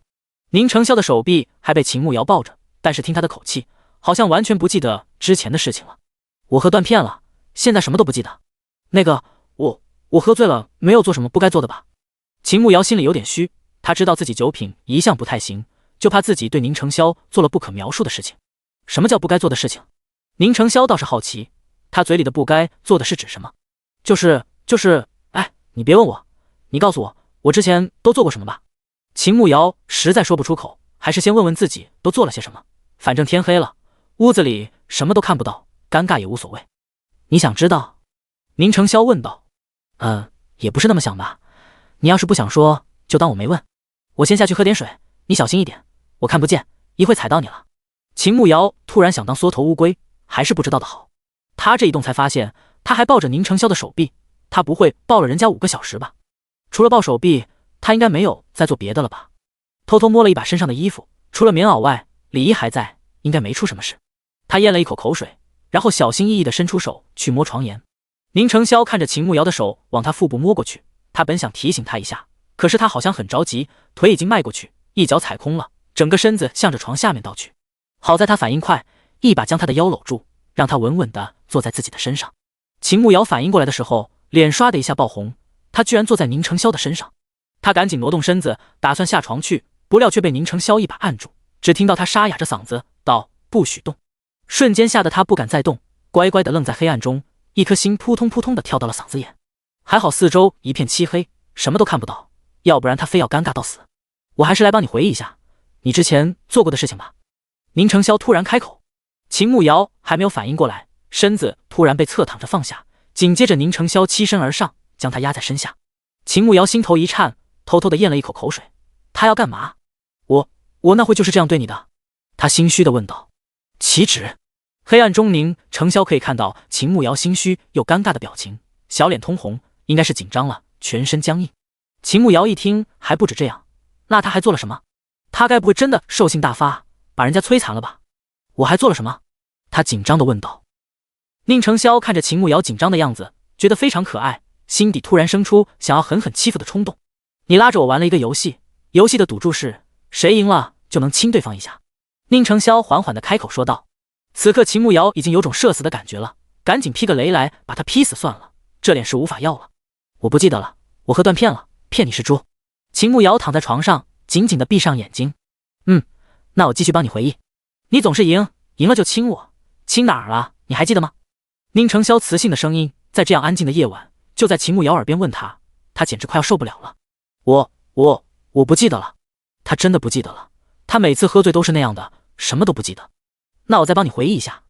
[SPEAKER 1] 宁承霄的手臂还被秦慕瑶抱着，但是听他的口气，好像完全不记得之前的事情了。我喝断片了，现在什么都不记得。那个，我喝醉了，没有做什么不该做的吧？秦慕瑶心里有点虚，他知道自己酒品一向不太行，就怕自己对宁承霄做了不可描述的事情。什么叫不该做的事情？宁承霄倒是好奇，他嘴里的不该做的是指什么？哎，你别问我，你告诉我，我之前都做过什么吧。秦慕瑶实在说不出口，还是先问问自己都做了些什么。反正天黑了，屋子里什么都看不到，尴尬也无所谓。你想知道？宁承霄问道。也不是那么想吧。你要是不想说，就当我没问。我先下去喝点水，你小心一点，我看不见，一会踩到你了。秦慕瑶突然想当缩头乌龟，还是不知道的好。他这一动才发现，他还抱着宁承霄的手臂，他不会抱了人家5个小时吧？除了抱手臂，他应该没有再做别的了吧？偷偷摸了一把身上的衣服，除了棉袄外，里衣还在，应该没出什么事。他咽了一口口水，然后小心翼翼地伸出手去摸床沿。宁承霄看着秦慕瑶的手往他腹部摸过去，他本想提醒他一下，可是他好像很着急，腿已经迈过去，一脚踩空了，整个身子向着床下面倒去。好在他反应快，一把将他的腰搂住，让他稳稳地坐在自己的身上。秦慕瑶反应过来的时候，脸刷的一下爆红，他居然坐在宁承霄的身上。他赶紧挪动身子，打算下床去，不料却被宁承霄一把按住，只听到他沙哑着嗓子道：“不许动！”瞬间吓得他不敢再动，乖乖地愣在黑暗中，一颗心扑通扑通地跳到了嗓子眼。还好四周一片漆黑，什么都看不到，要不然他非要尴尬到死。我还是来帮你回忆一下你之前做过的事情吧。宁承霄突然开口。秦慕瑶还没有反应过来，身子突然被侧躺着放下，紧接着宁承霄欺身而上，将他压在身下。秦慕瑶心头一颤，偷偷地咽了一口口水。他要干嘛？我那会就是这样对你的？他心虚地问道。岂止！黑暗中程潇可以看到秦慕瑶心虚又尴尬的表情，小脸通红，应该是紧张了，全身僵硬。秦慕瑶一听还不止这样，那他还做了什么？他该不会真的兽性大发，把人家摧残了吧？我还做了什么？他紧张地问道。宁程潇看着秦慕瑶紧张的样子，觉得非常可爱，心底突然生出想要狠狠欺负的冲动。你拉着我玩了一个游戏，游戏的赌注是谁赢了就能亲对方一下。宁程潇缓缓地开口说道。此刻秦慕瑶已经有种社死的感觉了，赶紧劈个雷来把他劈死算了，这脸是无法要了。我不记得了，我喝断片了，骗你是猪。秦慕瑶躺在床上，紧紧地闭上眼睛。那我继续帮你回忆。你总是赢了就亲我，亲哪儿了？你还记得吗？宁程潇磁性的声音在这样安静的夜晚，就在秦慕瑶耳边问他，他简直快要受不了了。我不记得了。他真的不记得了，他每次喝醉都是那样的，什么都不记得。那我再帮你回忆一下。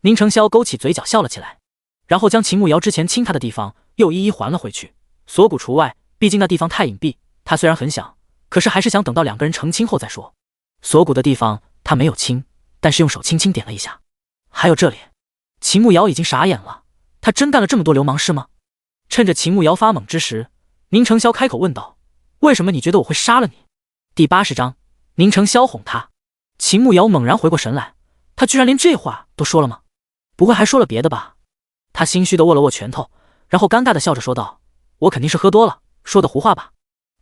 [SPEAKER 1] 宁程潇勾起嘴角笑了起来，然后将秦慕瑶之前亲他的地方又一一还了回去，锁骨除外，毕竟那地方太隐蔽，他虽然很想，可是还是想等到两个人成亲后再说。锁骨的地方他没有亲，但是用手轻轻点了一下。还有这里。秦慕瑶已经傻眼了，他真干了这么多流氓事吗？趁着秦慕瑶发懵之时，宁程潇开口问道，为什么你觉得我会杀了你？第80章，宁程潇哄他。秦慕瑶猛然回过神来，他居然连这话都说了吗？不会还说了别的吧？他心虚地握了握拳头，然后尴尬地笑着说道，我肯定是喝多了，说的胡话吧。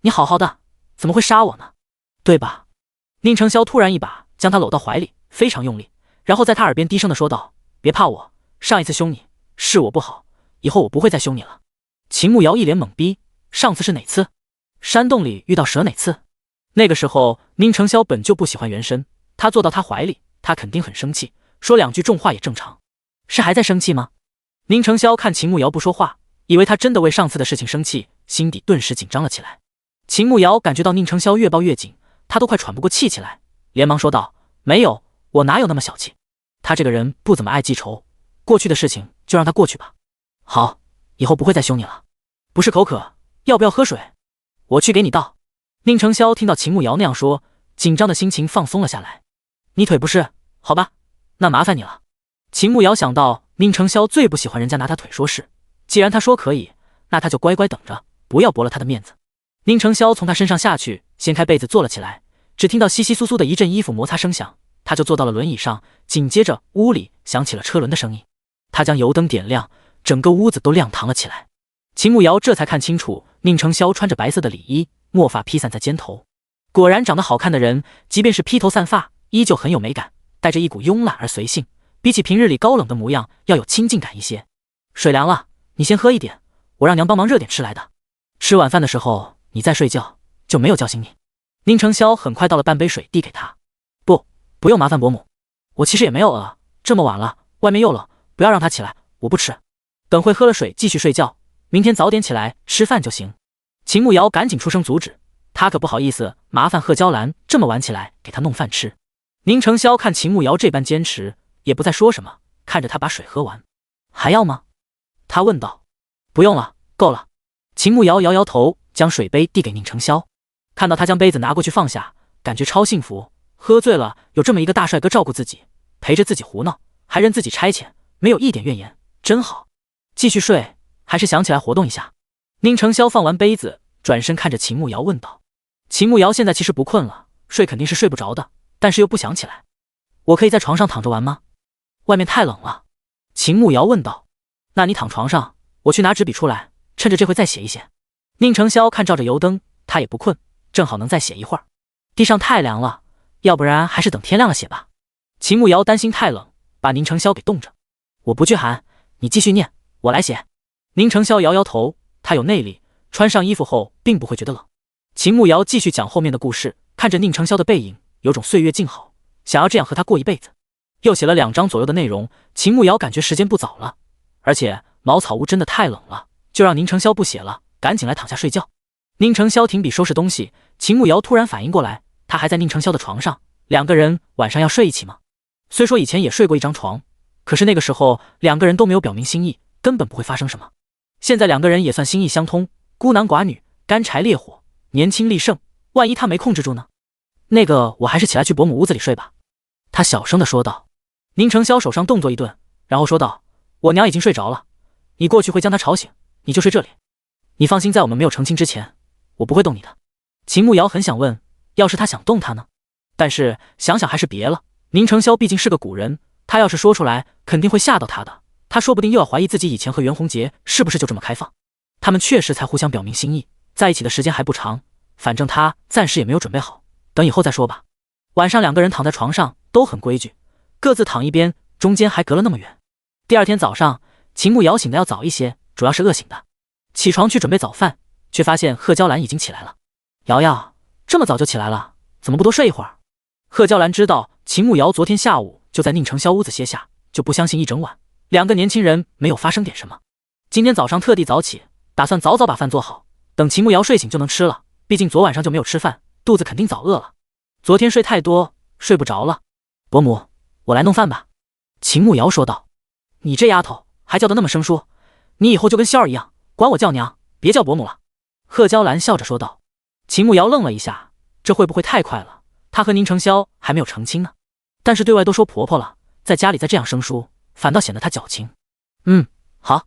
[SPEAKER 1] 你好好的，怎么会杀我呢？对吧？宁程潇突然一把将他搂到怀里，非常用力，然后在他耳边低声地说道，别怕我，上一次凶你是我不好，以后我不会再凶你了。秦慕瑶一脸懵逼，上次是哪次？山洞里遇到蛇哪次？那个时候宁程潇本就不喜欢原身，他坐到他怀里，他肯定很生气，说两句重话也正常。是还在生气吗？宁程潇看秦慕瑶不说话，以为他真的为上次的事情生气，心底顿时紧张了起来。秦慕瑶感觉到宁程潇越抱越紧，他都快喘不过气起来，连忙说道，没有，我哪有那么小气。他这个人不怎么爱记仇，过去的事情就让他过去吧。好，以后不会再凶你了。不是口渴，要不要喝水？我去给你倒。宁程潇听到秦慕瑶那样说，紧张的心情放松了下来。你腿不是？好吧，那麻烦你了。秦慕瑶想到宁程潇最不喜欢人家拿他腿说事，既然他说可以，那他就乖乖等着，不要驳了他的面子。宁程潇从他身上下去，掀开被子坐了起来，只听到窸窸窣窣的一阵衣服摩擦声响，他就坐到了轮椅上，紧接着屋里响起了车轮的声音。他将油灯点亮，整个屋子都亮堂了起来。秦慕瑶这才看清楚，宁程潇穿着白色的里衣，墨发披散在肩头。果然长得好看的人，即便是披头散发，依旧很有美感，带着一股慵懒而随性，比起平日里高冷的模样要有亲近感一些。水凉了，你先喝一点，我让娘帮忙热点吃来的。吃晚饭的时候你再睡觉，就没有叫醒你。宁程潇很快倒了半杯水递给他。不用麻烦伯母，我其实也没有饿，这么晚了，外面又冷，不要让他起来，我不吃。等会喝了水继续睡觉，明天早点起来吃饭就行。秦慕瑶赶紧出声阻止，他可不好意思麻烦贺娇兰这么晚起来给他弄饭吃。宁程潇看秦慕瑶这般坚持，也不再说什么，看着他把水喝完。还要吗？他问道。不用了，够了。秦慕瑶摇摇头，将水杯递给宁程潇，看到他将杯子拿过去放下，感觉超幸福。喝醉了有这么一个大帅哥照顾自己，陪着自己胡闹，还任自己差遣，没有一点怨言，真好。继续睡，还是想起来活动一下？宁程潇放完杯子，转身看着秦慕瑶问道。秦慕瑶现在其实不困了，睡肯定是睡不着的，但是又不想起来。我可以在床上躺着玩吗？外面太冷了。秦慕瑶问道。那你躺床上，我去拿纸笔出来，趁着这回再写一写。宁程潇看照着油灯，他也不困，正好能再写一会儿。地上太凉了，要不然还是等天亮了写吧。秦慕瑶担心太冷，把宁程潇给冻着。我不惧寒，你继续念，我来写。宁程潇摇摇头，他有内力，穿上衣服后并不会觉得冷。秦慕瑶继续讲后面的故事，看着宁程潇的背影，有种岁月静好，想要这样和他过一辈子。又写了2章左右的内容，秦慕瑶感觉时间不早了，而且茅草屋真的太冷了，就让宁程潇不写了，赶紧来躺下睡觉。宁程潇停笔收拾东西，秦慕瑶突然反应过来，他还在宁程潇的床上，两个人晚上要睡一起吗？虽说以前也睡过一张床，可是那个时候两个人都没有表明心意，根本不会发生什么。现在两个人也算心意相通，孤男寡女，干柴烈火，年轻力盛，万一他没控制住呢？那个我还是起来去伯母屋子里睡吧。他小声地说道。宁承霄手上动作一顿，然后说道：“我娘已经睡着了，你过去会将她吵醒，你就睡这里。你放心，在我们没有成亲之前，我不会动你的。”秦慕瑶很想问，要是他想动他呢？但是想想还是别了。宁承霄毕竟是个古人，他要是说出来，肯定会吓到他的。他说不定又要怀疑自己以前和袁弘杰是不是就这么开放。他们确实才互相表明心意，在一起的时间还不长，反正他暂时也没有准备好，等以后再说吧。晚上两个人躺在床上都很规矩，各自躺一边，中间还隔了那么远。第二天早上，秦慕瑶醒得要早一些，主要是饿醒的。起床去准备早饭，却发现贺娇兰已经起来了。瑶瑶，这么早就起来了，怎么不多睡一会儿？贺娇兰知道秦慕瑶昨天下午就在宁承霄屋子歇下，就不相信一整晚两个年轻人没有发生点什么。今天早上特地早起，打算早早把饭做好，等秦慕瑶睡醒就能吃了，毕竟昨晚上就没有吃饭，肚子肯定早饿了。昨天睡太多，睡不着了。伯母，我来弄饭吧。秦慕瑶说道。你这丫头还叫得那么生疏，你以后就跟仙儿一样，管我叫娘，别叫伯母了。贺娇兰笑着说道。秦慕瑶愣了一下，这会不会太快了？她和宁承霄还没有成亲呢，但是对外都说婆婆了，在家里再这样生疏，反倒显得她矫情。好，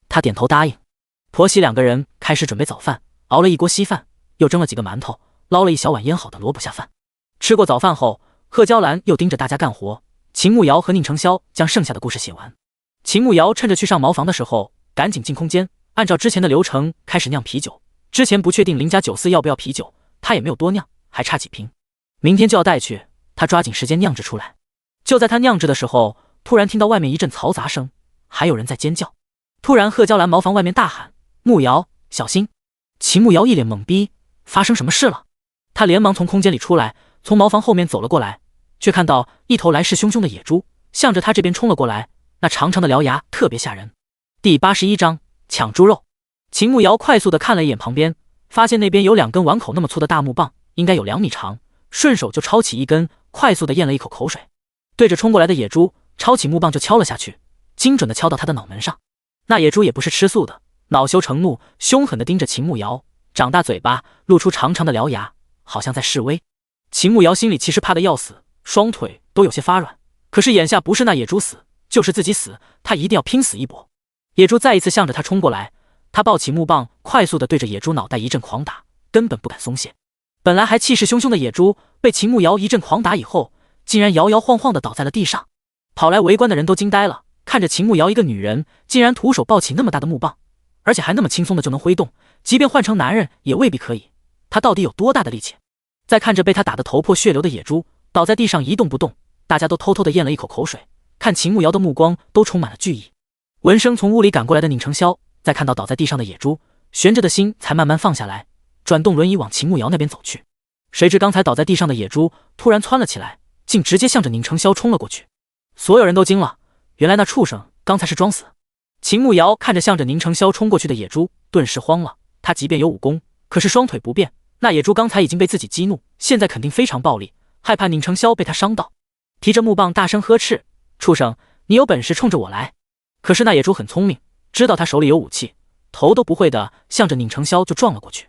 [SPEAKER 1] 她点头答应。婆媳两个人开始准备早饭，熬了一锅稀饭，又蒸了几个馒头，捞了一小碗腌好的萝卜下饭。吃过早饭后，贺娇兰又盯着大家干活，秦慕瑶和宁承霄将剩下的故事写完。秦慕瑶趁着去上茅房的时候，赶紧进空间，按照之前的流程开始酿啤酒。之前不确定林家酒肆要不要啤酒，他也没有多酿，还差几瓶，明天就要带去，他抓紧时间酿制出来。就在他酿制的时候，突然听到外面一阵嘈杂声，还有人在尖叫。突然贺娇兰茅房外面大喊：“慕瑶，小心！”秦慕瑶一脸懵逼，发生什么事了？他连忙从空间里出来，从茅房后面走了过来，却看到一头来势汹汹的野猪向着他这边冲了过来，那长长的獠牙特别吓人。第81章抢猪肉。秦慕瑶快速地看了一眼旁边，发现那边有2根碗口那么粗的大木棒，应该有2米长，顺手就抄起一根，快速地咽了一口口水，对着冲过来的野猪抄起木棒就敲了下去，精准地敲到他的脑门上。那野猪也不是吃素的，恼羞成怒，凶狠地盯着秦慕瑶，长大嘴巴，露出长长的獠牙，好像在示威。秦慕瑶心里其实怕得要死，双腿都有些发软，可是眼下不是那野猪死，就是自己死，他一定要拼死一搏。野猪再一次向着他冲过来，他抱起木棒，快速地对着野猪脑袋一阵狂打，根本不敢松懈。本来还气势汹汹的野猪，被秦慕瑶一阵狂打以后，竟然摇摇晃晃地倒在了地上。跑来围观的人都惊呆了，看着秦慕瑶一个女人，竟然徒手抱起那么大的木棒，而且还那么轻松的就能挥动，即便换成男人也未必可以。他到底有多大的力气？再看着被他打得头破血流的野猪，倒在地上一动不动，大家都偷偷地咽了一口口水，看秦慕瑶的目光都充满了惧意。闻声从屋里赶过来的宁承霄，再看到倒在地上的野猪，悬着的心才慢慢放下来，转动轮椅往秦慕瑶那边走去。谁知刚才倒在地上的野猪突然窜了起来，竟直接向着宁承霄冲了过去。所有人都惊了，原来那畜生刚才是装死。秦慕瑶看着向着宁承霄冲过去的野猪，顿时慌了。他即便有武功，可是双腿不便，那野猪刚才已经被自己激怒，现在肯定非常暴力，害怕宁承霄被他伤到，提着木棒大声呵斥：“畜生，你有本事冲着我来！”可是那野猪很聪明，知道他手里有武器，头都不会的向着宁承霄就撞了过去。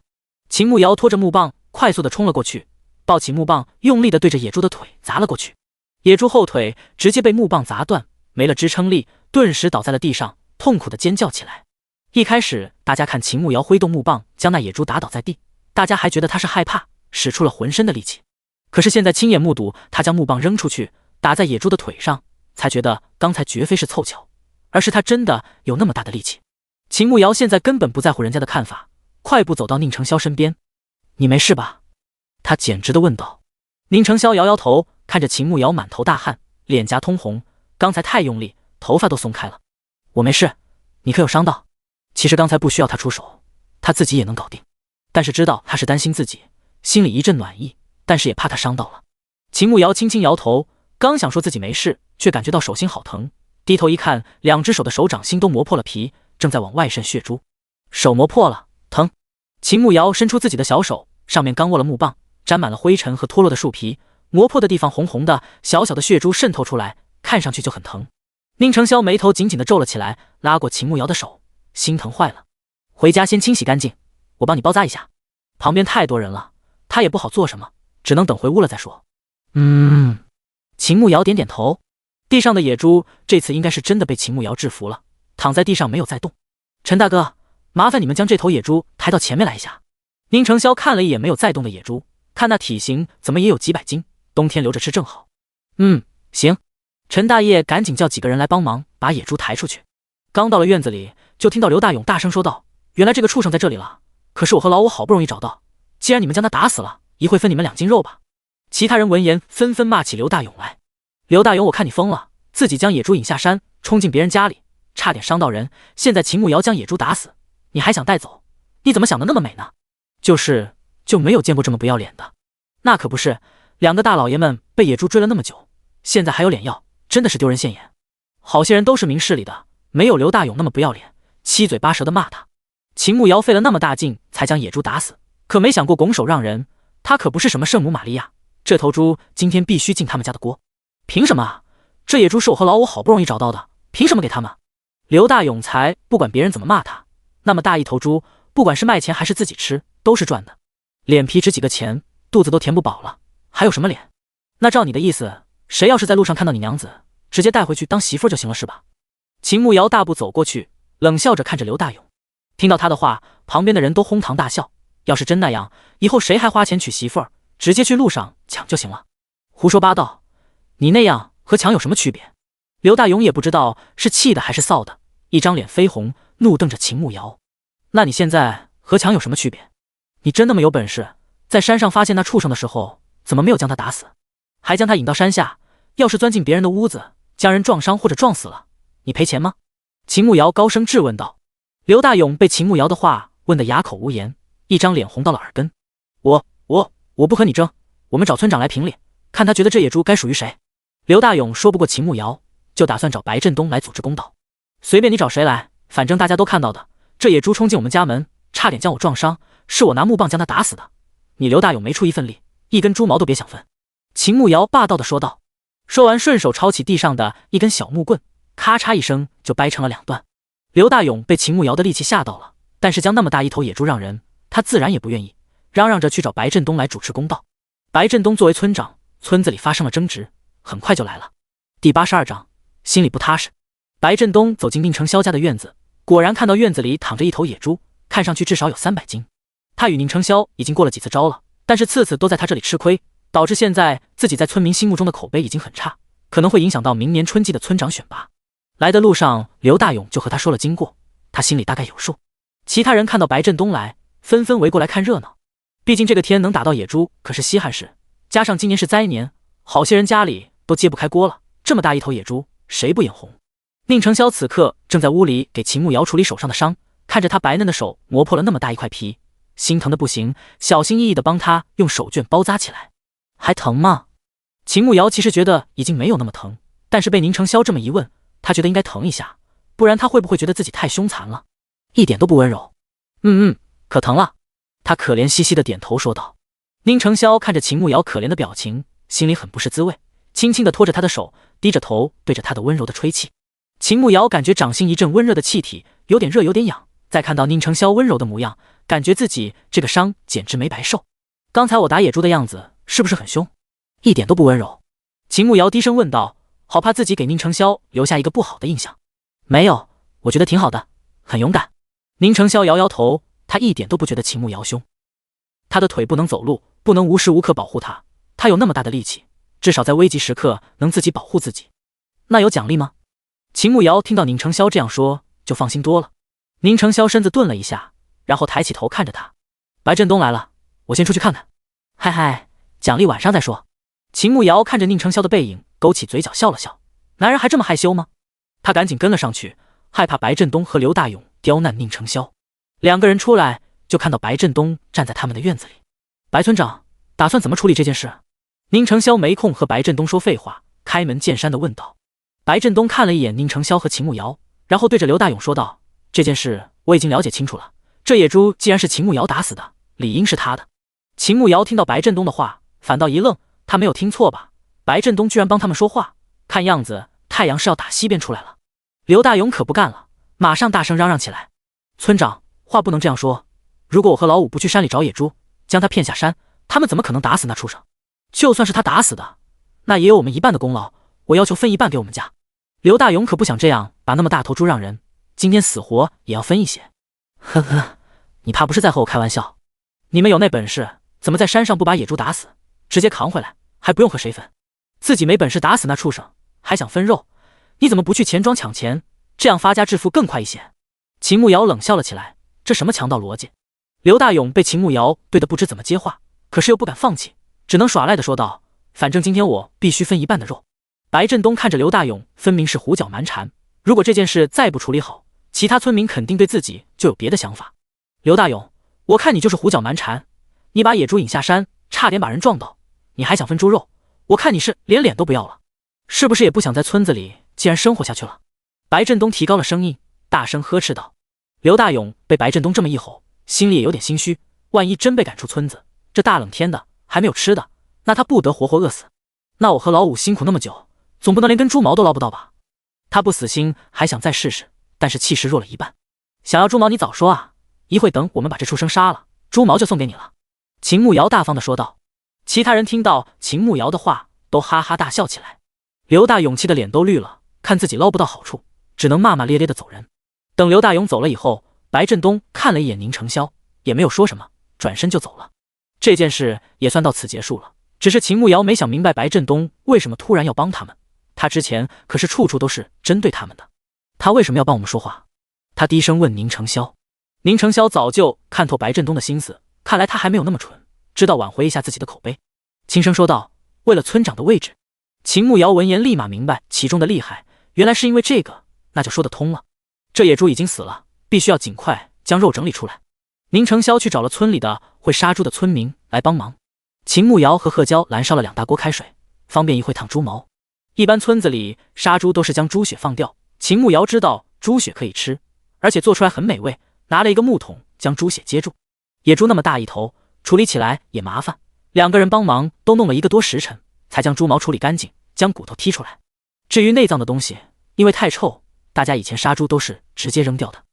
[SPEAKER 1] 秦慕瑶拖着木棒快速的冲了过去，抱起木棒用力的对着野猪的腿砸了过去。野猪后腿直接被木棒砸断，没了支撑力，顿时倒在了地上，痛苦的尖叫起来。一开始大家看秦慕瑶挥动木棒将那野猪打倒在地，大家还觉得他是害怕，使出了浑身的力气。可是现在亲眼目睹他将木棒扔出去，打在野猪的腿上，才觉得刚才绝非是凑巧，而是他真的有那么大的力气。秦慕瑶现在根本不在乎人家的看法，快步走到宁承霄身边：“你没事吧？”他简直的问道。宁承霄摇摇头，看着秦慕瑶满头大汗，脸颊通红，刚才太用力，头发都松开了。“我没事，你可有伤到？”其实刚才不需要他出手，他自己也能搞定，但是知道他是担心自己，心里一阵暖意，但是也怕他伤到了。秦慕瑶轻轻摇头，刚想说自己没事，却感觉到手心好疼，低头一看，2只手的手掌心都磨破了皮，正在往外渗血珠。手磨破了，疼。秦慕瑶伸出自己的小手，上面刚握了木棒，沾满了灰尘和脱落的树皮，磨破的地方红红的，小小的血珠渗透出来，看上去就很疼。宁承霄眉头紧紧地皱了起来，拉过秦慕瑶的手，心疼坏了。“回家先清洗干净，我帮你包扎一下。”旁边太多人了，他也不好做什么，只能等回屋了再说。秦慕瑶点点头。地上的野猪这次应该是真的被秦慕瑶制服了，躺在地上没有再动。陈大哥，麻烦你们将这头野猪抬到前面来一下。宁承霄看了一眼没有再动的野猪，看那体型怎么也有几百斤，冬天留着吃正好。行。陈大爷赶紧叫几个人来帮忙把野猪抬出去。刚到了院子里，就听到刘大勇大声说道：“原来这个畜生在这里了，可是我和老五好不容易找到，既然你们将他打死了，一会分你们2斤肉吧。”其他人闻言纷纷骂起刘大勇来。刘大勇，我看你疯了，自己将野猪引下山，冲进别人家里，差点伤到人，现在秦慕瑶将野猪打死，你还想带走？你怎么想的那么美呢？就没有见过这么不要脸的。那可不是，2个大老爷们被野猪追了那么久，现在还有脸要，真的是丢人现眼。好些人都是明事理的，没有刘大勇那么不要脸，七嘴八舌的骂他。秦慕瑶费了那么大劲才将野猪打死，可没想过拱手让人，他可不是什么圣母玛利亚，这头猪今天必须进他们家的锅。凭什么啊？这野猪是我和老五好不容易找到的，凭什么给他们？刘大勇才不管别人怎么骂他，那么大一头猪，不管是卖钱还是自己吃，都是赚的。脸皮值几个钱，肚子都填不饱了，还有什么脸？那照你的意思，谁要是在路上看到你娘子，直接带回去当媳妇就行了是吧？秦慕瑶大步走过去，冷笑着看着刘大勇。听到他的话，旁边的人都哄堂大笑。要是真那样，以后谁还花钱娶媳妇儿，直接去路上抢就行了。胡说八道，你那样和抢有什么区别？刘大勇也不知道是气的还是臊的，一张脸绯红，怒瞪着秦慕瑶。那你现在和抢有什么区别？你真那么有本事，在山上发现那畜生的时候，怎么没有将他打死，还将他引到山下？要是钻进别人的屋子，将人撞伤或者撞死了，你赔钱吗？秦慕瑶高声质问道。刘大勇被秦慕瑶的话问得哑口无言，一张脸红到了耳根。我不和你争，我们找村长来评理，看他觉得这野猪该属于谁。刘大勇说不过秦慕瑶，就打算找白振东来组织公道。随便你找谁来，反正大家都看到的，这野猪冲进我们家门，差点将我撞伤，是我拿木棒将他打死的。你刘大勇没出一份力，一根猪毛都别想分。秦慕瑶霸道地说道。说完顺手抄起地上的一根小木棍，咔嚓一声就掰成了2段。刘大勇被秦慕瑶的力气吓到了，但是将那么大一头野猪让人，他自然也不愿意，嚷嚷着去找白振东来主持公道。白振东作为村长，村子里发生了争执，很快就来了。第82章，心里不踏实。白振东走进宁承霄家的院子，果然看到院子里躺着一头野猪，看上去至少有300斤。他与宁承霄已经过了几次招了，但是次次都在他这里吃亏，导致现在自己在村民心目中的口碑已经很差，可能会影响到明年春季的村长选拔。来的路上，刘大勇就和他说了经过，他心里大概有数。其他人看到白振东来，纷纷围过来看热闹。毕竟这个天能打到野猪可是稀罕事，加上今年是灾年，好些人家里都揭不开锅了，这么大一头野猪，谁不眼红？宁承霄此刻正在屋里给秦慕瑶处理手上的伤，看着他白嫩的手磨破了那么大一块皮，心疼的不行，小心翼翼地帮他用手绢包扎起来。还疼吗？秦慕瑶其实觉得已经没有那么疼，但是被宁承霄这么一问，他觉得应该疼一下，不然他会不会觉得自己太凶残了？一点都不温柔。可疼了。他可怜兮兮地点头说道。宁承霄看着秦慕瑶可怜的表情，心里很不是滋味，轻轻地拖着他的手，低着头对着他的温柔的吹气。秦慕瑶感觉掌心一阵温热的气体，有点热有点痒，再看到宁承霄温柔的模样，感觉自己这个伤简直没白受。刚才我打野猪的样子是不是很凶？一点都不温柔。秦慕瑶低声问道，好怕自己给宁承霄留下一个不好的印象。没有，我觉得挺好的，很勇敢。宁承霄摇摇头，他一点都不觉得秦慕瑶凶。他的腿不能走路，不能无时无刻保护他，他有那么大的力气，至少在危急时刻能自己保护自己。那有奖励吗？秦慕瑶听到宁承霄这样说，就放心多了。宁承霄身子顿了一下，然后抬起头看着他。白振东来了，我先出去看看。嗨，奖励晚上再说。秦慕瑶看着宁承霄的背影，勾起嘴角笑了笑。男人还这么害羞吗？他赶紧跟了上去，害怕白振东和刘大勇刁难宁承霄。2个人出来，就看到白振东站在他们的院子里。白村长，打算怎么处理这件事？宁承霄没空和白振东说废话，开门见山地问道。白振东看了一眼宁承霄和秦慕瑶，然后对着刘大勇说道，这件事我已经了解清楚了，这野猪既然是秦慕瑶打死的，理应是他的。秦慕瑶听到白振东的话，反倒一愣，他没有听错吧？白振东居然帮他们说话，看样子太阳是要打西边出来了。刘大勇可不干了，马上大声嚷嚷起来，村长，话不能这样说，如果我和老五不去山里找野猪，将他骗下山，他们怎么可能打死那畜生？就算是他打死的，那也有我们一半的功劳，我要求分一半给我们家。刘大勇可不想这样把那么大头猪让人，今天死活也要分一些。呵呵，你怕不是在和我开玩笑？你们有那本事，怎么在山上不把野猪打死，直接扛回来，还不用和谁分？自己没本事打死那畜生，还想分肉？你怎么不去钱庄抢钱，这样发家致富更快一些？秦慕瑶冷笑了起来，这什么强盗逻辑？刘大勇被秦慕瑶对得不知怎么接话，可是又不敢放弃，只能耍赖的说道：“反正今天我必须分一半的肉。”白振东看着刘大勇，分明是胡搅蛮缠。如果这件事再不处理好，其他村民肯定对自己就有别的想法。刘大勇，我看你就是胡搅蛮缠，你把野猪引下山，差点把人撞倒，你还想分猪肉？我看你是连脸都不要了，是不是也不想在村子里既然生活下去了？白振东提高了声音，大声呵斥道。刘大勇被白振东这么一吼，心里也有点心虚，万一真被赶出村子，这大冷天的还没有吃的，那他不得活活饿死。那我和老五辛苦那么久，总不能连根猪毛都捞不到吧？他不死心，还想再试试，但是气势弱了一半。想要猪毛你早说啊，一会等我们把这畜生杀了，猪毛就送给你了。秦慕瑶大方地说道。其他人听到秦慕瑶的话，都哈哈大笑起来。刘大勇气的脸都绿了，看自己捞不到好处，只能骂骂咧咧地走人。等刘大勇走了以后，白振东看了一眼宁成霄，也没有说什么，转身就走了。这件事也算到此结束了。只是秦慕瑶没想明白白振东为什么突然要帮他们，他之前可是处处都是针对他们的，他为什么要帮我们说话？他低声问宁成霄。宁成霄早就看透白振东的心思，看来他还没有那么蠢，知道挽回一下自己的口碑，轻声说道：“为了村长的位置。”秦慕瑶闻言立马明白其中的厉害，原来是因为这个，那就说得通了。这野猪已经死了，必须要尽快将肉整理出来。宁成霄去找了村里的会杀猪的村民来帮忙。秦慕瑶和贺娇燃烧了2大锅开水，方便一会烫猪毛。一般村子里杀猪都是将猪血放掉，秦慕瑶知道猪血可以吃，而且做出来很美味，拿了一个木桶将猪血接住。野猪那么大一头，处理起来也麻烦，2个人帮忙都弄了1个多时辰，才将猪毛处理干净，将骨头剔出来。至于内脏的东西，因为太臭，大家以前杀猪都是直接扔掉的，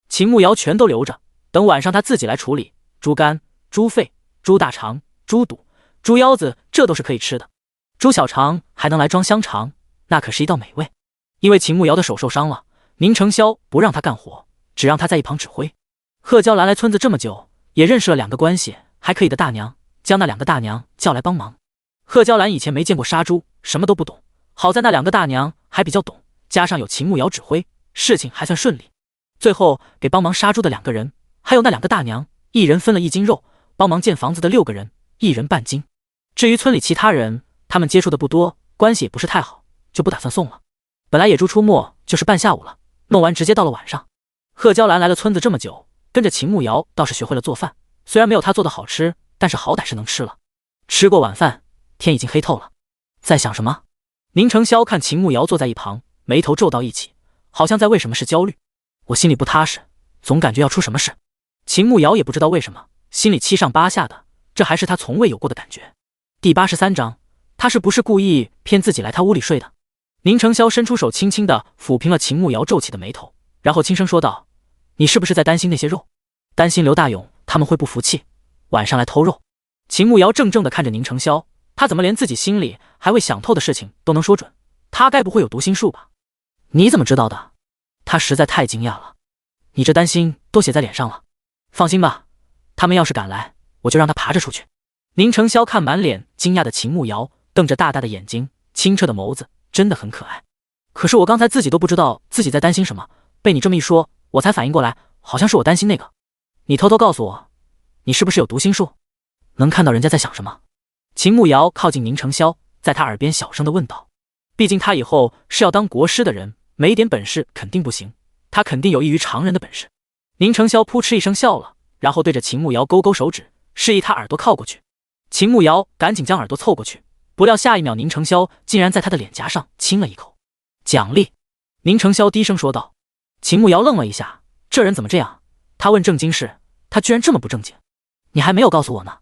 [SPEAKER 1] 秦慕瑶全都留着，等晚上他自己来处理。猪肝、猪肺、猪大肠、猪肚、猪腰子，这都是可以吃的。猪小肠还能来装香肠，那可是一道美味。因为秦慕瑶的手受伤了，宁成霄不让他干活，只让他在一旁指挥。贺娇兰来村子这么久，也认识了2个关系还可以的大娘，将那2个大娘叫来帮忙。贺娇兰以前没见过杀猪，什么都不懂，好在那2个大娘还比较懂，加上有秦慕瑶指挥，事情还算顺利。最后给帮忙杀猪的2个人，还有那2个大娘，一人分了1斤肉，帮忙建房子的6个人，一人半斤。至于村里其他人，他们接触的不多，关系也不是太好，就不打算送了。本来野猪出没就是半下午了，弄完直接到了晚上。贺娇兰来了村子这么久，跟着秦慕瑶倒是学会了做饭，虽然没有她做的好吃，但是好歹是能吃了。吃过晚饭，天已经黑透了。在想什么？宁成霄看秦慕瑶坐在一旁，眉头皱到一起，好像在为什么事焦虑。我心里不踏实，总感觉要出什么事。秦慕瑶也不知道为什么，心里七上八下的，这还是他从未有过的感觉。第83章，他是不是故意骗自己来他屋里睡的？宁成霄伸出手，轻轻地抚平了秦慕瑶皱起的眉头，然后轻声说道：“你是不是在担心那些肉？担心刘大勇他们会不服气，晚上来偷肉？”秦慕瑶怔怔地看着宁成霄，他怎么连自己心里还未想透的事情都能说准？他该不会有读心术吧？你怎么知道的？他实在太惊讶了。你这担心都写在脸上了。放心吧，他们要是敢来，我就让他爬着出去。宁成霄看满脸惊讶的秦慕瑶，瞪着大大的眼睛，清澈的眸子，真的很可爱。可是我刚才自己都不知道自己在担心什么，被你这么一说，我才反应过来，好像是我担心那个。你偷偷告诉我，你是不是有读心术，能看到人家在想什么？秦慕瑶靠近宁成霄，在他耳边小声地问道。毕竟他以后是要当国师的人，没点本事肯定不行，他肯定有异于常人的本事。宁成霄扑哧一声笑了，然后对着秦慕瑶勾勾手指，示意他耳朵靠过去。秦慕瑶赶紧将耳朵凑过去，不料下一秒宁成霄竟然在他的脸颊上亲了一口。奖励，宁成霄低声说道。秦慕瑶愣了一下，这人怎么这样？他问正经事，他居然这么不正经。你还没有告诉我呢。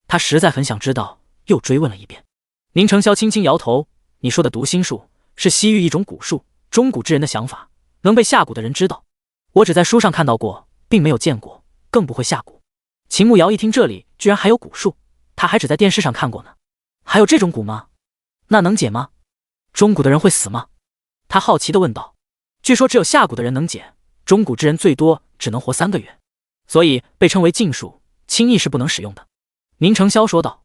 [SPEAKER 1] 他实在很想知道，又追问了一遍。宁成霄轻轻摇头，你说的读心术是西域一种蛊术，中古之人的想法能被下蛊的人知道，我只在书上看到过，并没有见过，更不会下蛊。秦慕瑶一听这里居然还有蛊术，他还只在电视上看过呢。还有这种蛊吗？那能解吗？中蛊的人会死吗？他好奇地问道。据说只有下蛊的人能解，中蛊之人最多只能活3个月，所以被称为禁术，轻易是不能使用的。宁成霄说道。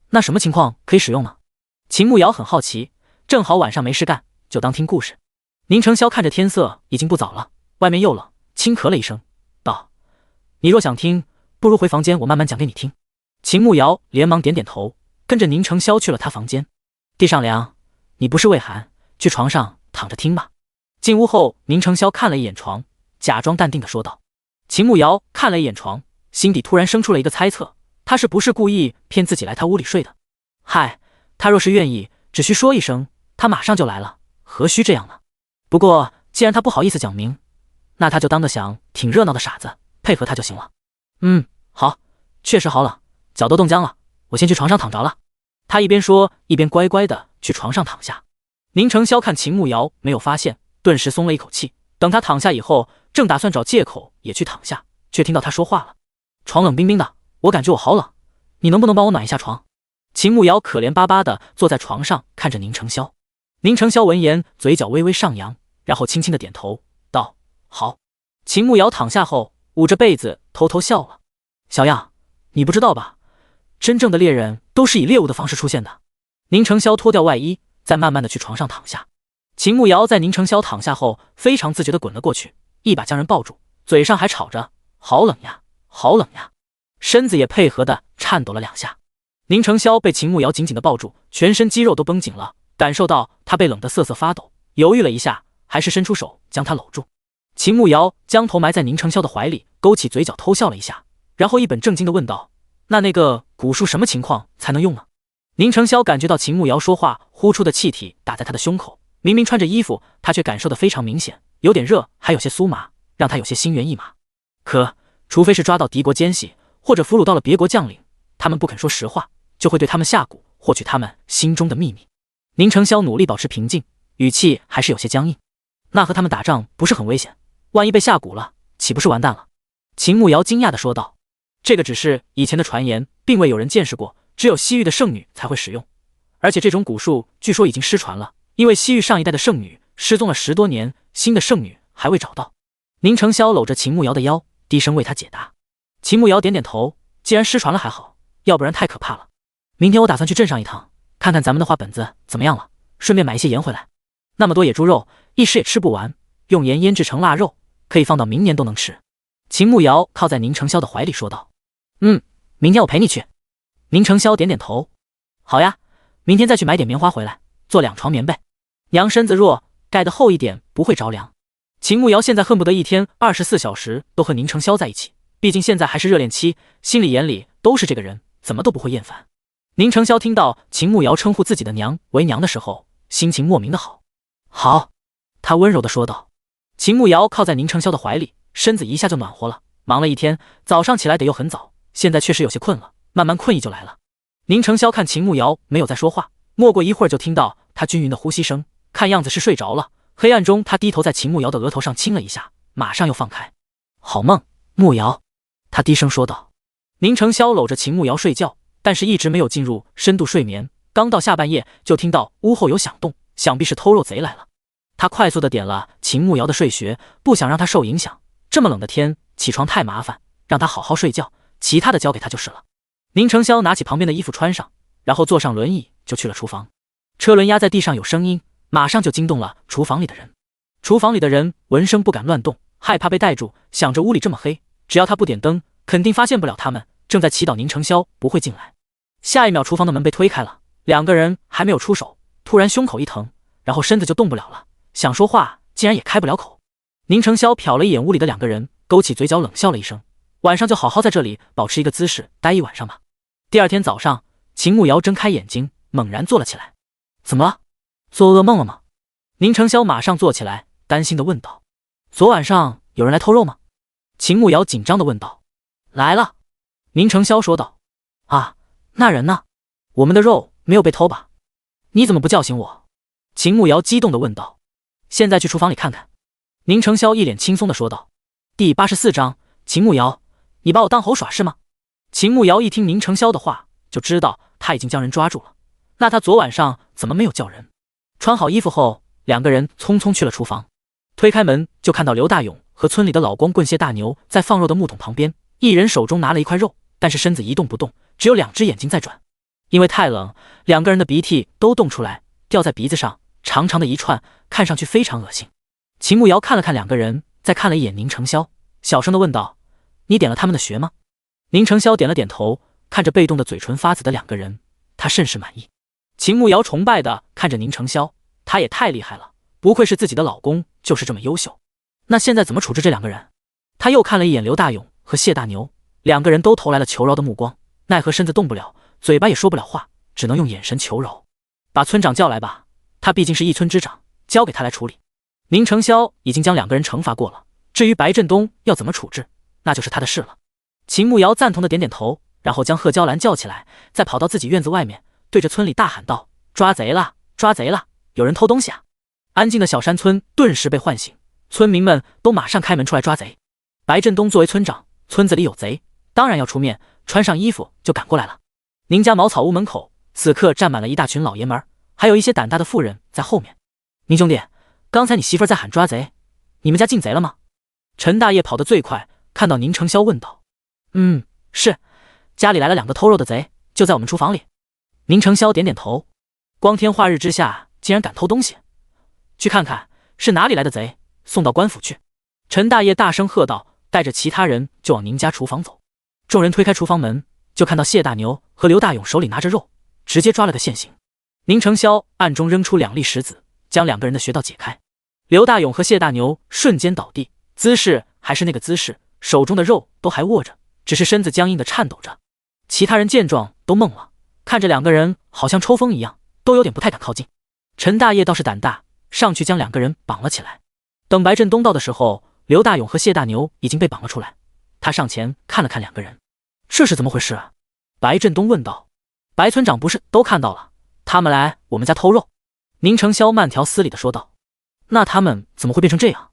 [SPEAKER 1] 那什么情况可以使用呢？秦慕瑶很好奇，正好晚上没事干，就当听故事。宁成霄看着天色已经不早了，外面又冷，轻咳了一声，道：你若想听，不如回房间，我慢慢讲给你听。秦慕瑶连忙点点头，跟着宁成霄去了他房间。地上凉，你不是畏寒，去床上躺着听吧。进屋后，宁成霄看了一眼床，假装淡定地说道。秦慕瑶看了一眼床，心底突然生出了一个猜测，他是不是故意骗自己来他屋里睡的？嗨，他若是愿意，只需说一声，他马上就来了，何须这样呢？不过既然他不好意思讲明，那他就当得想挺热闹的傻子，配合他就行了。好，确实好冷，脚都冻僵了，我先去床上躺着了。他一边说一边乖乖的去床上躺下。宁成霄看秦慕瑶没有发现，顿时松了一口气。等他躺下以后，正打算找借口也去躺下，却听到他说话了。床冷冰冰的，我感觉我好冷，你能不能帮我暖一下床？秦慕瑶可怜巴巴的坐在床上看着宁成霄。宁成霄闻言嘴角微微上扬，然后轻轻的点头道：好。秦慕瑶躺下后捂着被子偷偷笑了。小样，你不知道吧，真正的猎人都是以猎物的方式出现的。宁成霄脱掉外衣，再慢慢的去床上躺下。秦慕瑶在宁成霄躺下后非常自觉的滚了过去，一把将人抱住，嘴上还吵着好冷呀好冷呀，身子也配合的颤抖了2下。宁成霄被秦慕瑶紧紧的抱住，全身肌肉都绷紧了，感受到他被冷得瑟瑟发抖，犹豫了一下，还是伸出手将他搂住。秦慕瑶将头埋在宁成霄的怀里，勾起嘴角偷笑了一下，然后一本正经的问道：那个蛊术什么情况才能用呢？宁成霄感觉到秦慕瑶说话呼出的气体打在他的胸口，明明穿着衣服，他却感受得非常明显，有点热，还有些酥麻，让他有些心猿意马。可除非是抓到敌国奸细，或者俘虏到了别国将领，他们不肯说实话，就会对他们下蛊，获取他们心中的秘密。宁成霄努力保持平静，语气还是有些僵硬。那和他们打仗不是很危险，万一被下蛊了，岂不是完蛋了？秦慕瑶惊讶地说道。这个只是以前的传言，并未有人见识过，只有西域的圣女才会使用，而且这种蛊术据说已经失传了，因为西域上一代的圣女失踪了10多年，新的圣女还未找到。宁成霄搂着秦慕瑶的腰，低声为他解答。秦慕瑶点点头，既然失传了还好，要不然太可怕了。明天我打算去镇上一趟，看看咱们的画本子怎么样了，顺便买一些盐回来。那么多野猪肉，一时也吃不完，用盐腌制成腊肉，可以放到明年都能吃。秦慕瑶靠在宁成霄的怀里说道。明天我陪你去。宁成霄点点头。好呀，明天再去买点棉花回来，做2床棉被。娘身子弱，盖得厚一点不会着凉。秦慕瑶现在恨不得一天24小时都和宁成霄在一起，毕竟现在还是热恋期，心里眼里都是这个人，怎么都不会厌烦。宁成霄听到秦慕瑶称呼自己的娘为娘的时候，心情莫名的好。好，他温柔地说道。秦慕瑶靠在宁成霄的怀里，身子一下就暖和了。忙了一天，早上起来得又很早，现在确实有些困了，慢慢困意就来了。宁成霄看秦慕瑶没有再说话，没过一会儿就听到他均匀的呼吸声，看样子是睡着了。黑暗中，他低头在秦慕瑶的额头上亲了一下，马上又放开。好梦，慕瑶，他低声说道。宁成霄搂着秦慕瑶睡觉，但是一直没有进入深度睡眠。刚到下半夜，就听到屋后有响动，想必是偷肉贼来了。他快速的点了秦慕瑶的睡穴，不想让她受影响。这么冷的天，起床太麻烦，让她好好睡觉，其他的交给她就是了。宁成霄拿起旁边的衣服穿上，然后坐上轮椅就去了厨房。车轮压在地上有声音，马上就惊动了厨房里的人。厨房里的人闻声不敢乱动，害怕被带住，想着屋里这么黑，只要他不点灯，肯定发现不了他们，正在祈祷宁成霄不会进来。下一秒，厨房的门被推开了，2个人还没有出手，突然胸口一疼，然后身子就动不了了，想说话竟然也开不了口。宁成霄瞟了一眼屋里的2个人，勾起嘴角冷笑了一声，晚上就好好在这里保持一个姿势待一晚上吧。第二天早上，秦慕瑶睁开眼睛，猛然坐了起来。怎么了？做噩梦了吗？宁成霄马上坐起来，担心地问道。昨晚上有人来偷肉吗？秦慕瑶紧张地问道。来了，宁成霄说道。啊，那人呢？我们的肉没有被偷吧？你怎么不叫醒我？秦慕瑶激动地问道。现在去厨房里看看。宁成霄一脸轻松地说道。第84章，秦慕瑶，你把我当猴耍是吗？秦慕瑶一听宁成霄的话，就知道他已经将人抓住了，那他昨晚上怎么没有叫人？穿好衣服后，两个人匆匆去了厨房。推开门就看到刘大勇和村里的老光棍谢大牛在放肉的木桶旁边，一人手中拿了一块肉，但是身子一动不动，只有2只眼睛在转。因为太冷，两个人的鼻涕都冻出来，掉在鼻子上，长长的一串，看上去非常恶心。秦慕瑶看了看两个人，再看了一眼宁承霄，小声的问道：“你点了他们的穴吗？”宁承霄点了点头，看着被冻得嘴唇发紫的两个人，他甚是满意。秦慕瑶崇拜的看着宁承霄，他也太厉害了，不愧是自己的老公，就是这么优秀。那现在怎么处置这两个人？他又看了一眼刘大勇和谢大牛，两个人都投来了求饶的目光，奈何身子动不了，嘴巴也说不了话，只能用眼神求饶。把村长叫来吧，他毕竟是一村之长，交给他来处理。宁承霄已经将两个人惩罚过了，至于白振东要怎么处置，那就是他的事了。秦慕瑶赞同的点点头，然后将贺娇兰叫起来，再跑到自己院子外面，对着村里大喊道：“抓贼了！抓贼了！有人偷东西啊！”安静的小山村顿时被唤醒，村民们都马上开门出来抓贼。白振东作为村长，村子里有贼，当然要出面，穿上衣服就赶过来了。宁家茅草屋门口此刻站满了一大群老爷们，还有一些胆大的妇人在后面。宁兄弟，刚才你媳妇在喊抓贼，你们家进贼了吗？陈大爷跑得最快，看到宁承霄问道：“是，家里来了2个偷肉的贼，就在我们厨房里。”宁承霄点点头，光天化日之下竟然敢偷东西，去看看是哪里来的贼，送到官府去。陈大爷大声喝道，带着其他人就往宁家厨房走。众人推开厨房门，就看到谢大牛和刘大勇手里拿着肉，直接抓了个现行。宁承霄暗中扔出2粒石子，将两个人的穴道解开。刘大勇和谢大牛瞬间倒地，姿势还是那个姿势，手中的肉都还握着，只是身子僵硬的颤抖着。其他人见状都懵了，看着两个人好像抽风一样，都有点不太敢靠近。陈大爷倒是胆大，上去将两个人绑了起来。等白振东到的时候，刘大勇和谢大牛已经被绑了出来。他上前看了看两个人，这是怎么回事啊？白振东问道。白村长不是都看到了，他们来我们家偷肉。宁承霄慢条斯理的说道。那他们怎么会变成这样？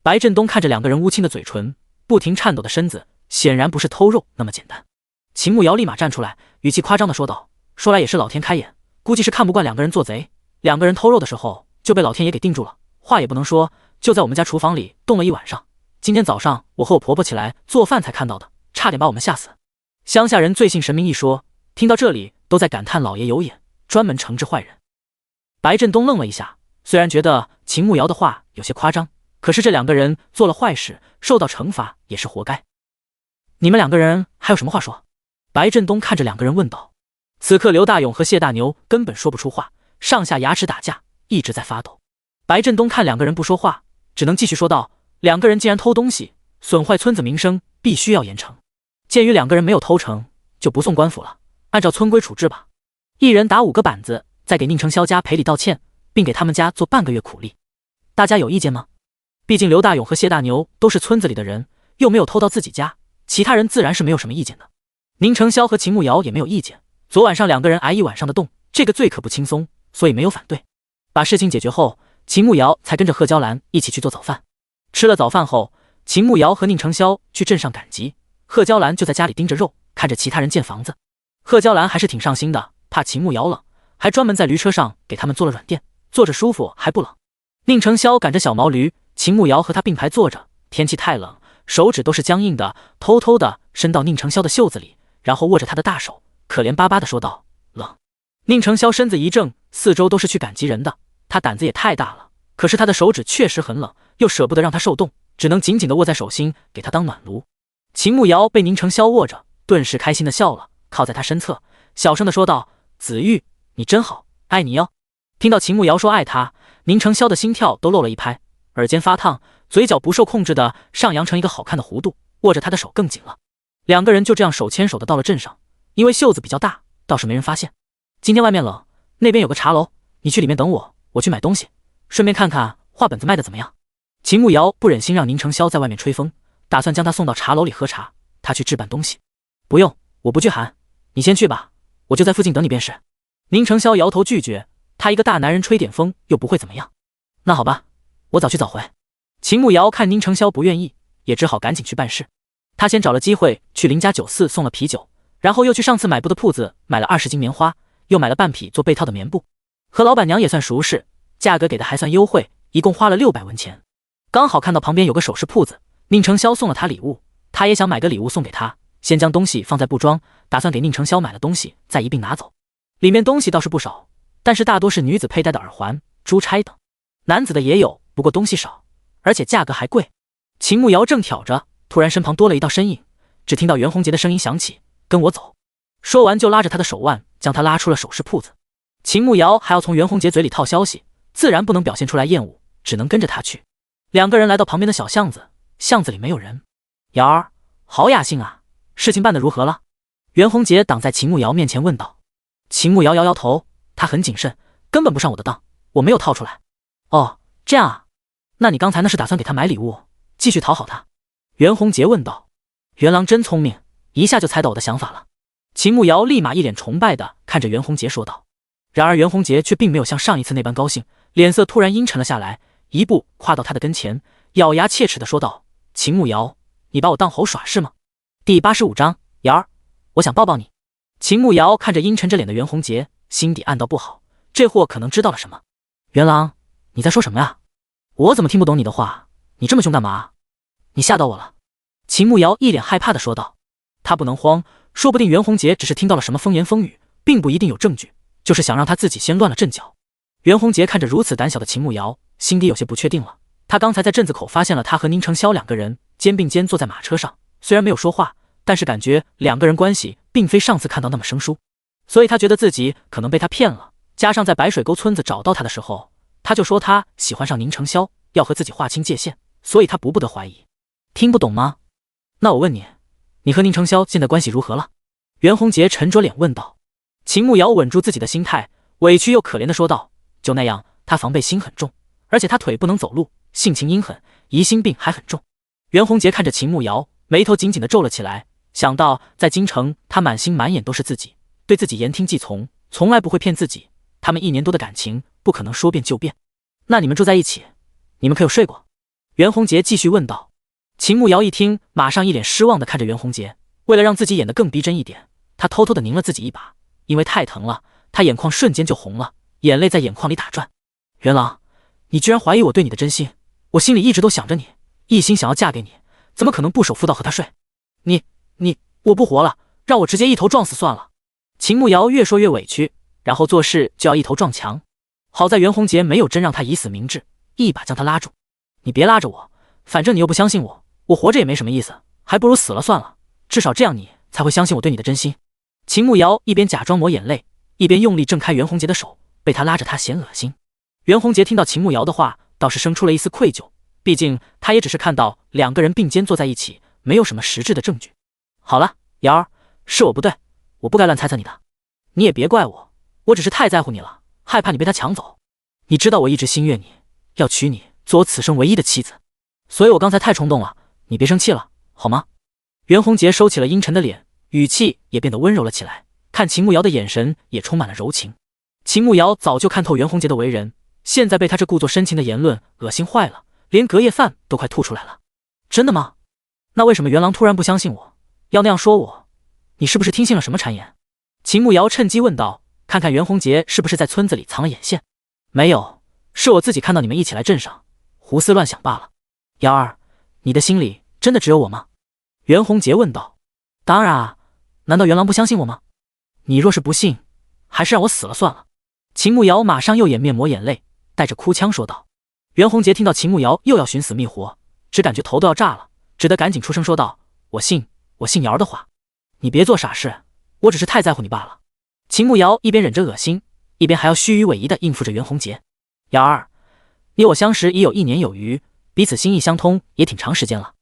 [SPEAKER 1] 白振东看着两个人乌青的嘴唇，不停颤抖的身子，显然不是偷肉那么简单。秦慕瑶立马站出来，语气夸张的说道：“说来也是老天开眼，估计是看不惯两个人做贼，两个人偷肉的时候就被老天爷给定住了，话也不能说，就在我们家厨房里冻了一晚上。今天早上我和我婆婆起来做饭才看到的，差点把我们吓死。”乡下人最信神明一说，听到这里都在感叹老爷有眼，专门惩治坏人。白振东愣了一下，虽然觉得秦慕瑶的话有些夸张，可是这两个人做了坏事，受到惩罚也是活该。你们两个人还有什么话说？白振东看着两个人问道。此刻刘大勇和谢大牛根本说不出话，上下牙齿打架，一直在发抖。白振东看两个人不说话，只能继续说道：“两个人既然偷东西，损坏村子名声，必须要严惩。鉴于两个人没有偷成，就不送官府了，按照村规处置吧。一人打5个板子，再给宁承霄家赔礼道歉，并给他们家做半个月苦力。大家有意见吗？毕竟刘大勇和谢大牛都是村子里的人，又没有偷到自己家，其他人自然是没有什么意见的。宁承霄和秦慕瑶也没有意见，昨晚上两个人挨一晚上的冻，这个罪可不轻松，所以没有反对。把事情解决后，秦慕瑶才跟着贺娇兰一起去做早饭。吃了早饭后，秦慕瑶和宁承霄去镇上赶集，贺娇兰就在家里盯着肉，看着其他人建房子。贺娇兰还是挺上心的，怕秦慕瑶冷，还专门在驴车上给他们做了软垫，坐着舒服还不冷。宁承霄赶着小毛驴，秦慕瑶和他并排坐着，天气太冷，手指都是僵硬的，偷偷的伸到宁承霄的袖子里，然后握着他的大手，可怜巴巴的说道：“冷。”宁承霄身子一怔，四周都是去赶集人的，他胆子也太大了，可是他的手指确实很冷，又舍不得让他受冻，只能紧紧的握在手心，给他当暖炉。秦慕瑶被宁承霄握着，顿时开心的笑了，靠在他身侧，小声的说道：“子玉，你真好，爱你哟。”听到秦慕瑶说爱他，宁承霄的心跳都漏了一拍，耳尖发烫，嘴角不受控制的上扬成一个好看的弧度，握着他的手更紧了。两个人就这样手牵手的到了镇上，因为袖子比较大，倒是没人发现。今天外面冷，那边有个茶楼，你去里面等我，我去买东西，顺便看看画本子卖的怎么样。秦慕瑶不忍心让宁承霄在外面吹风，打算将他送到茶楼里喝茶，他去置办东西。不用，我不惧寒，你先去吧，我就在附近等你便是。宁承霄摇头拒绝，他一个大男人吹点风又不会怎么样。那好吧，我早去早回。秦慕瑶看宁承霄不愿意，也只好赶紧去办事。他先找了机会去邻家酒肆送了啤酒，然后又去上次买布的铺子买了20斤棉花，又买了半匹做被套的棉布，和老板娘也算熟识，价格给的还算优惠，一共花了600文钱。刚好看到旁边有个首饰铺子，宁承霄送了他礼物，他也想买个礼物送给他，先将东西放在布庄，打算给宁承霄买了东西再一并拿走。里面东西倒是不少，但是大多是女子佩戴的耳环、珠钗等，男子的也有，不过东西少，而且价格还贵。秦慕瑶正挑着，突然身旁多了一道身影，只听到袁弘杰的声音响起：“跟我走。”说完就拉着他的手腕，将他拉出了首饰铺子。秦慕瑶还要从袁弘杰嘴里套消息，自然不能表现出来厌恶，只能跟着他去。两个人来到旁边的小巷子，巷子里没有人。瑶儿，好雅兴啊，事情办得如何了？袁弘杰挡在秦慕瑶面前问道。秦慕瑶摇摇头，他很谨慎，根本不上我的当，我没有套出来。哦，这样啊，那你刚才那是打算给他买礼物，继续讨好他？袁弘杰问道。袁郎真聪明，一下就猜到我的想法了。秦慕瑶立马一脸崇拜地看着袁弘杰说道。然而袁弘杰却并没有像上一次那般高兴，脸色突然阴沉了下来，一步跨到他的跟前，咬牙切齿地说道：“秦慕瑶，你把我当猴耍是吗？”第85章，瑶儿，我想抱抱你。秦慕瑶看着阴沉着脸的袁弘杰，心底暗道不好，这货可能知道了什么。袁郎，你在说什么呀？我怎么听不懂你的话？你这么凶干嘛？你吓到我了。秦慕瑶一脸害怕地说道。他不能慌，说不定袁弘杰只是听到了什么风言风语，并不一定有证据，就是想让他自己先乱了阵脚。袁弘杰看着如此胆小的秦慕瑶，心底有些不确定了。他刚才在镇子口发现了他和宁承霄两个人肩并肩坐在马车上，虽然没有说话，但是感觉两个人关系并非上次看到那么生疏，所以他觉得自己可能被他骗了。加上在白水沟村子找到他的时候，他就说他喜欢上宁承霄，要和自己划清界限，所以他不得怀疑。听不懂吗？那我问你，你和宁承霄现在关系如何了？袁弘杰沉着脸问道。秦慕瑶稳住自己的心态，委屈又可怜地说道：“就那样，他防备心很重，而且他腿不能走路，性情阴狠，疑心病还很重。”袁弘杰看着秦慕瑶，眉头紧紧地皱了起来，想到在京城他满心满眼都是自己，对自己言听计从，从来不会骗自己，他们1年多的感情不可能说变就变。那你们住在一起，你们可有睡过？袁弘杰继续问道。秦慕瑶一听，马上一脸失望地看着袁弘杰，为了让自己演得更逼真一点，他偷偷地拧了自己一把，因为太疼了，他眼眶瞬间就红了，眼泪在眼眶里打转。袁郎，你居然怀疑我对你的真心，我心里一直都想着你，一心想要嫁给你，怎么可能不守妇道和他睡？我不活了，让我直接一头撞死算了。秦慕瑶越说越委屈，然后做事就要一头撞墙。好在袁弘杰没有真让他以死明志，一把将他拉住。你别拉着我，反正你又不相信我，我活着也没什么意思，还不如死了算了，至少这样你才会相信我对你的真心。秦慕瑶一边假装抹眼泪，一边用力挣开袁弘杰的手，被他拉着他嫌恶心。袁弘杰听到秦慕瑶的话，倒是生出了一丝愧疚，毕竟他也只是看到两个人并肩坐在一起，没有什么实质的证据。好了，瑶儿，是我不对，我不该乱猜测你的，你也别怪我，我只是太在乎你了，害怕你被他抢走。你知道我一直心悦你，要娶你做我此生唯一的妻子，所以我刚才太冲动了，你别生气了，好吗？袁弘杰收起了阴沉的脸，语气也变得温柔了起来，看秦慕瑶的眼神也充满了柔情。秦慕瑶早就看透袁弘杰的为人，现在被他这故作深情的言论恶心坏了，连隔夜饭都快吐出来了。真的吗？那为什么袁郎突然不相信我，要那样说我？你是不是听信了什么谗言？秦慕瑶趁机问道，看看袁弘杰是不是在村子里藏了眼线。没有，是我自己看到你们一起来镇上，胡思乱想罢了。瑶儿，你的心里真的只有我吗？袁弘杰问道。当然啊，难道袁郎不相信我吗？你若是不信，还是让我死了算了。秦慕瑶马上又掩面抹眼泪，带着哭腔说道。袁弘杰听到秦慕瑶又要寻死觅活，只感觉头都要炸了，只得赶紧出声说道：我信瑶儿的话，你别做傻事，我只是太在乎你罢了。秦慕瑶一边忍着恶心，一边还要虚与委蛇地应付着袁弘杰。瑶儿，你我相识已有1年有余，彼此心意相通也挺长时间了，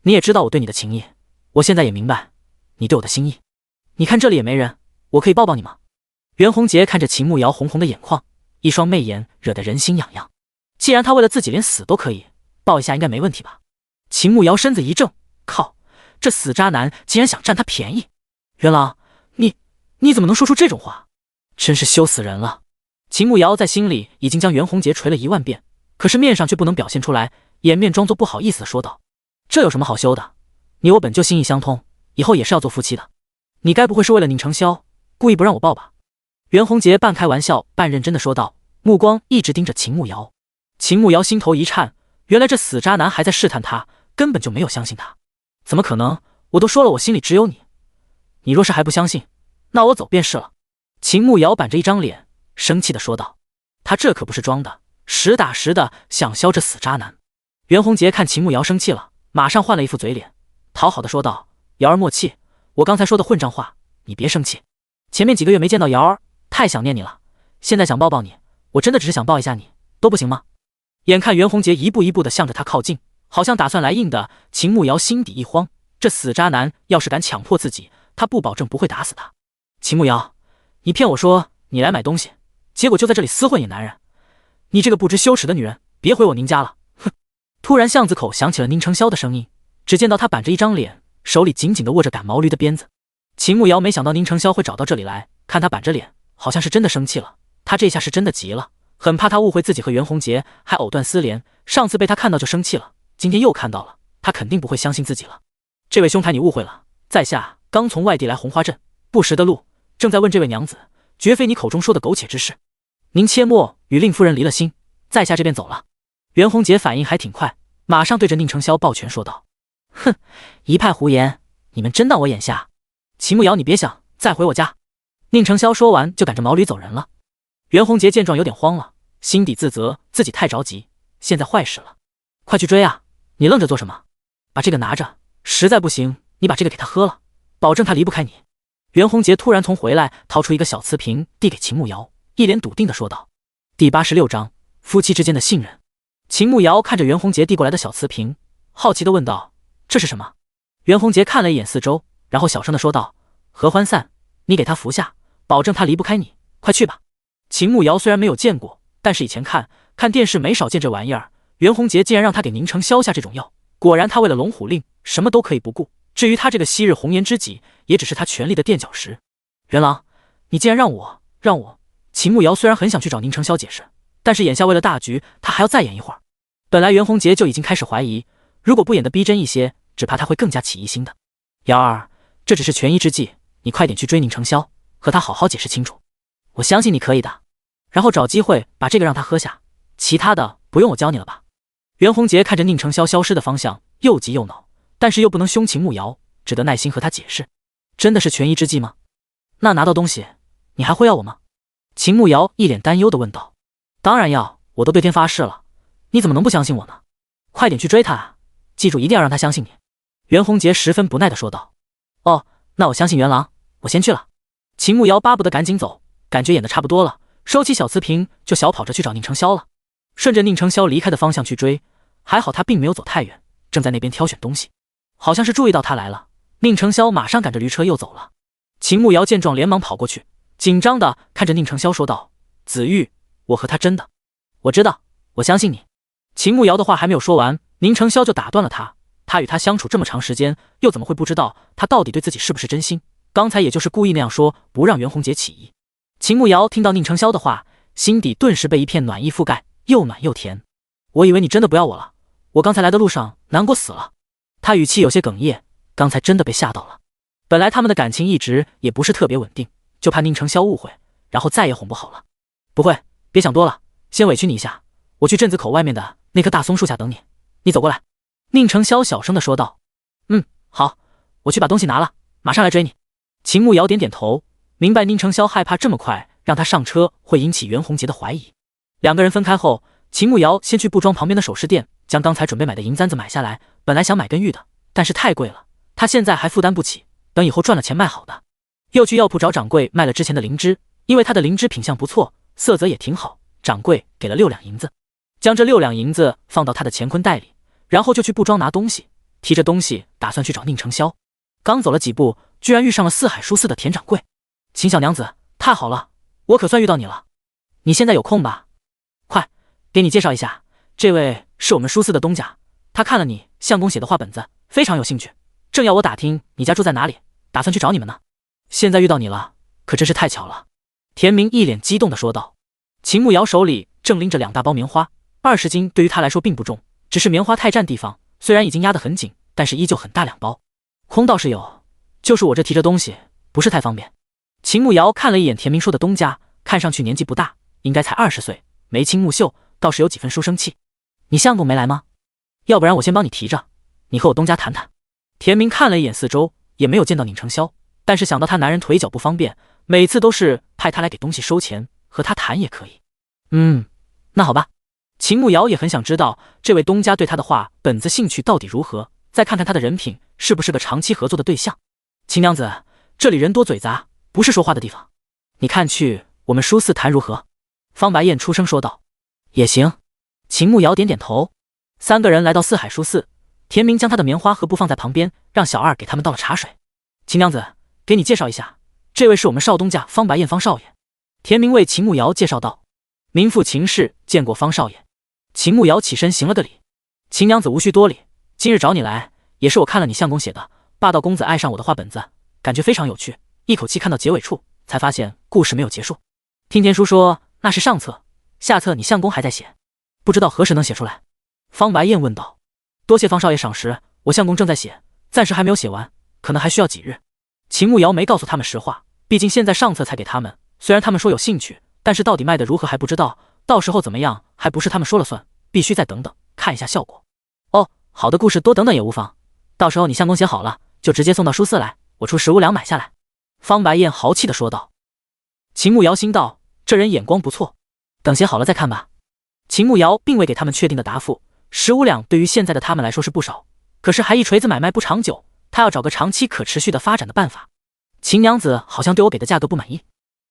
[SPEAKER 1] 你也知道我对你的情谊，我现在也明白你对我的心意。你看这里也没人，我可以抱抱你吗？袁弘杰看着秦慕瑶红红的眼眶，一双媚眼惹得人心痒痒。既然他为了自己连死都可以，抱一下应该没问题吧？秦慕瑶身子一怔，靠，这死渣男竟然想占他便宜！袁郎，你怎么能说出这种话？真是羞死人了！秦慕瑶在心里已经将袁弘杰捶了1万遍，可是面上却不能表现出来，掩面装作不好意思地说道：这有什么好羞的？你我本就心意相通，以后也是要做夫妻的。你该不会是为了宁承霄故意不让我抱吧？袁弘杰半开玩笑半认真的说道，目光一直盯着秦慕瑶。秦慕瑶心头一颤，原来这死渣男还在试探他，根本就没有相信他。怎么可能？我都说了我心里只有你，你若是还不相信，那我走便是了。秦慕瑶板着一张脸，生气的说道。他这可不是装的，实打实的想削这死渣男。袁弘杰看秦慕瑶生气了，马上换了一副嘴脸，讨好的说道，瑶儿莫气，我刚才说的混账话你别生气。前面几个月没见到瑶儿，太想念你了，现在想抱抱你，我真的只是想抱一下你，都不行吗？眼看袁弘杰一步一步的向着他靠近，好像打算来硬的，秦慕瑶心底一慌，这死渣男要是敢强迫自己，他不保证不会打死他。秦慕瑶，你骗我说你来买东西，结果就在这里厮混野男人，你这个不知羞耻的女人，别回我宁家了，哼！突然巷子口响起了宁承霄的声音，只见到他板着一张脸，手里紧紧地握着赶毛驴的鞭子。秦慕瑶没想到宁承霄会找到这里来，看他板着脸，好像是真的生气了。他这下是真的急了，很怕他误会自己和袁弘杰，还藕断丝连。上次被他看到就生气了，今天又看到了，他肯定不会相信自己了。这位兄台，你误会了，在下刚从外地来红花镇，不识的路，正在问这位娘子，绝非你口中说的苟且之事。您切莫与令夫人离了心，在下这边走了。袁弘杰反应还挺快，马上对着宁承霄抱拳说道：哼，一派胡言，你们真当我眼瞎？秦慕瑶，你别想再回我家。宁承霄说完就赶着毛驴走人了。袁弘杰见状有点慌了，心底自责自己太着急，现在坏事了，快去追啊！你愣着做什么？把这个拿着，实在不行你把这个给他喝了，保证他离不开你。袁弘杰突然从回来掏出一个小瓷瓶递给秦慕瑶，一脸笃定地说道。第86章夫妻之间的信任。秦慕瑶看着袁弘杰递过来的小瓷瓶，好奇地问道，这是什么？袁弘杰看了一眼四周，然后小声地说道，合欢散，你给他服下，保证他离不开你，快去吧。秦慕瑶虽然没有见过，但是以前看电视没少见这玩意儿，袁弘杰竟然让他给宁城消下这种药，果然他为了龙虎令什么都可以不顾，至于他这个昔日红颜知己，也只是他权力的垫脚石。元郎，你竟然让我秦慕瑶虽然很想去找宁承霄解释，但是眼下为了大局，他还要再演一会儿。本来袁弘杰就已经开始怀疑，如果不演得逼真一些，只怕他会更加起疑心的。瑶儿，这只是权宜之计，你快点去追宁承霄，和他好好解释清楚。我相信你可以的，然后找机会把这个让他喝下，其他的不用我教你了吧。袁弘杰看着宁承霄消失的方向，又急又恼，但是又不能凶秦慕瑶，只得耐心和他解释。真的是权宜之计吗？那拿到东西，你还会要我吗？秦慕瑶一脸担忧地问道。当然要，我都对天发誓了，你怎么能不相信我呢？快点去追他啊，记住一定要让他相信你。袁弘杰十分不耐地说道。哦，那我相信元郎，我先去了。秦慕瑶巴不得赶紧走，感觉演得差不多了，收起小瓷瓶就小跑着去找宁承霄了。顺着宁承霄离开的方向去追，还好他并没有走太远，正在那边挑选东西，好像是注意到他来了。宁承霄马上赶着驴车又走了。秦慕瑶见状连忙跑过去，紧张的看着宁承霄说道，子玉，我和他真的，我知道，我相信你。秦慕瑶的话还没有说完，宁承霄就打断了他。他与他相处这么长时间，又怎么会不知道他到底对自己是不是真心？刚才也就是故意那样说，不让袁弘杰起疑。秦慕瑶听到宁承霄的话，心底顿时被一片暖意覆盖，又暖又甜。我以为你真的不要我了，我刚才来的路上难过死了。他语气有些哽咽，刚才真的被吓到了。本来他们的感情一直也不是特别稳定，就怕宁承霄误会，然后再也哄不好了。不会，别想多了，先委屈你一下，我去镇子口外面的那棵大松树下等你，你走过来。宁承霄小声地说道。好，我去把东西拿了，马上来追你。秦慕瑶点点头，明白宁承霄害怕这么快让他上车会引起袁弘杰的怀疑。两个人分开后，秦慕瑶先去布庄旁边的首饰店将刚才准备买的银簪子买下来，本来想买根玉的，但是太贵了，他现在还负担不起，等以后赚了钱卖好的。又去药铺找掌柜卖了之前的灵芝，因为他的灵芝品相不错，色泽也挺好，掌柜给了6两银子，将这6两银子放到他的乾坤袋里，然后就去布庄拿东西，提着东西打算去找宁承霄。刚走了几步，居然遇上了四海书寺的田掌柜。秦小娘子，太好了，我可算遇到你了，你现在有空吧？快，给你介绍一下，这位是我们书寺的东家，他看了你相公写的画本子，非常有兴趣，正要我打听你家住在哪里，打算去找你们呢。现在遇到你了，可真是太巧了。田明一脸激动地说道。秦慕瑶手里正拎着2大包棉花，20斤对于他来说并不重，只是棉花太占地方，虽然已经压得很紧，但是依旧很大2包。空倒是有，就是我这提着东西不是太方便。秦慕瑶看了一眼田明说的东家，看上去年纪不大，应该才20岁，眉清目秀，倒是有几分书生气。你相公没来吗？要不然我先帮你提着，你和我东家谈谈。田明看了一眼四周，也没有见到宁成霄，但是想到他男人腿脚不方便，每次都是派他来给东西收钱，和他谈也可以。那好吧。秦慕瑶也很想知道这位东家对他的话本子兴趣到底如何，再看看他的人品是不是个长期合作的对象。秦娘子，这里人多嘴杂，不是说话的地方，你看去我们书肆谈如何？方白燕出声说道。也行。秦慕瑶点点头。3个人来到四海书肆，田明将他的棉花和布放在旁边，让小二给他们倒了茶水。秦娘子，给你介绍一下，这位是我们少东家方白燕方少爷。田明为秦慕瑶介绍道。民妇秦氏见过方少爷。秦慕瑶起身行了个礼。秦娘子无需多礼，今日找你来，也是我看了你相公写的《霸道公子爱上我的画本子》，感觉非常有趣，一口气看到结尾处，才发现故事没有结束。听田叔说那是上册，下册你相公还在写，不知道何时能写出来。方白燕问道。多谢方少爷赏识，我相公正在写，暂时还没有写完，可能还需要几日。秦慕瑶没告诉他们实话，毕竟现在上册才给他们，虽然他们说有兴趣，但是到底卖得如何还不知道，到时候怎么样还不是他们说了算，必须再等等，看一下效果。哦，好的故事多等等也无妨，到时候你相公写好了，就直接送到书肆来，我出15两买下来。方白燕豪气地说道。秦慕瑶心道，这人眼光不错，等写好了再看吧。秦慕瑶并未给他们确定的答复，15两对于现在的他们来说是不少，可是还一锤子买卖不长久，他要找个长期可持续的发展的办法。秦娘子好像对我给的价格不满意。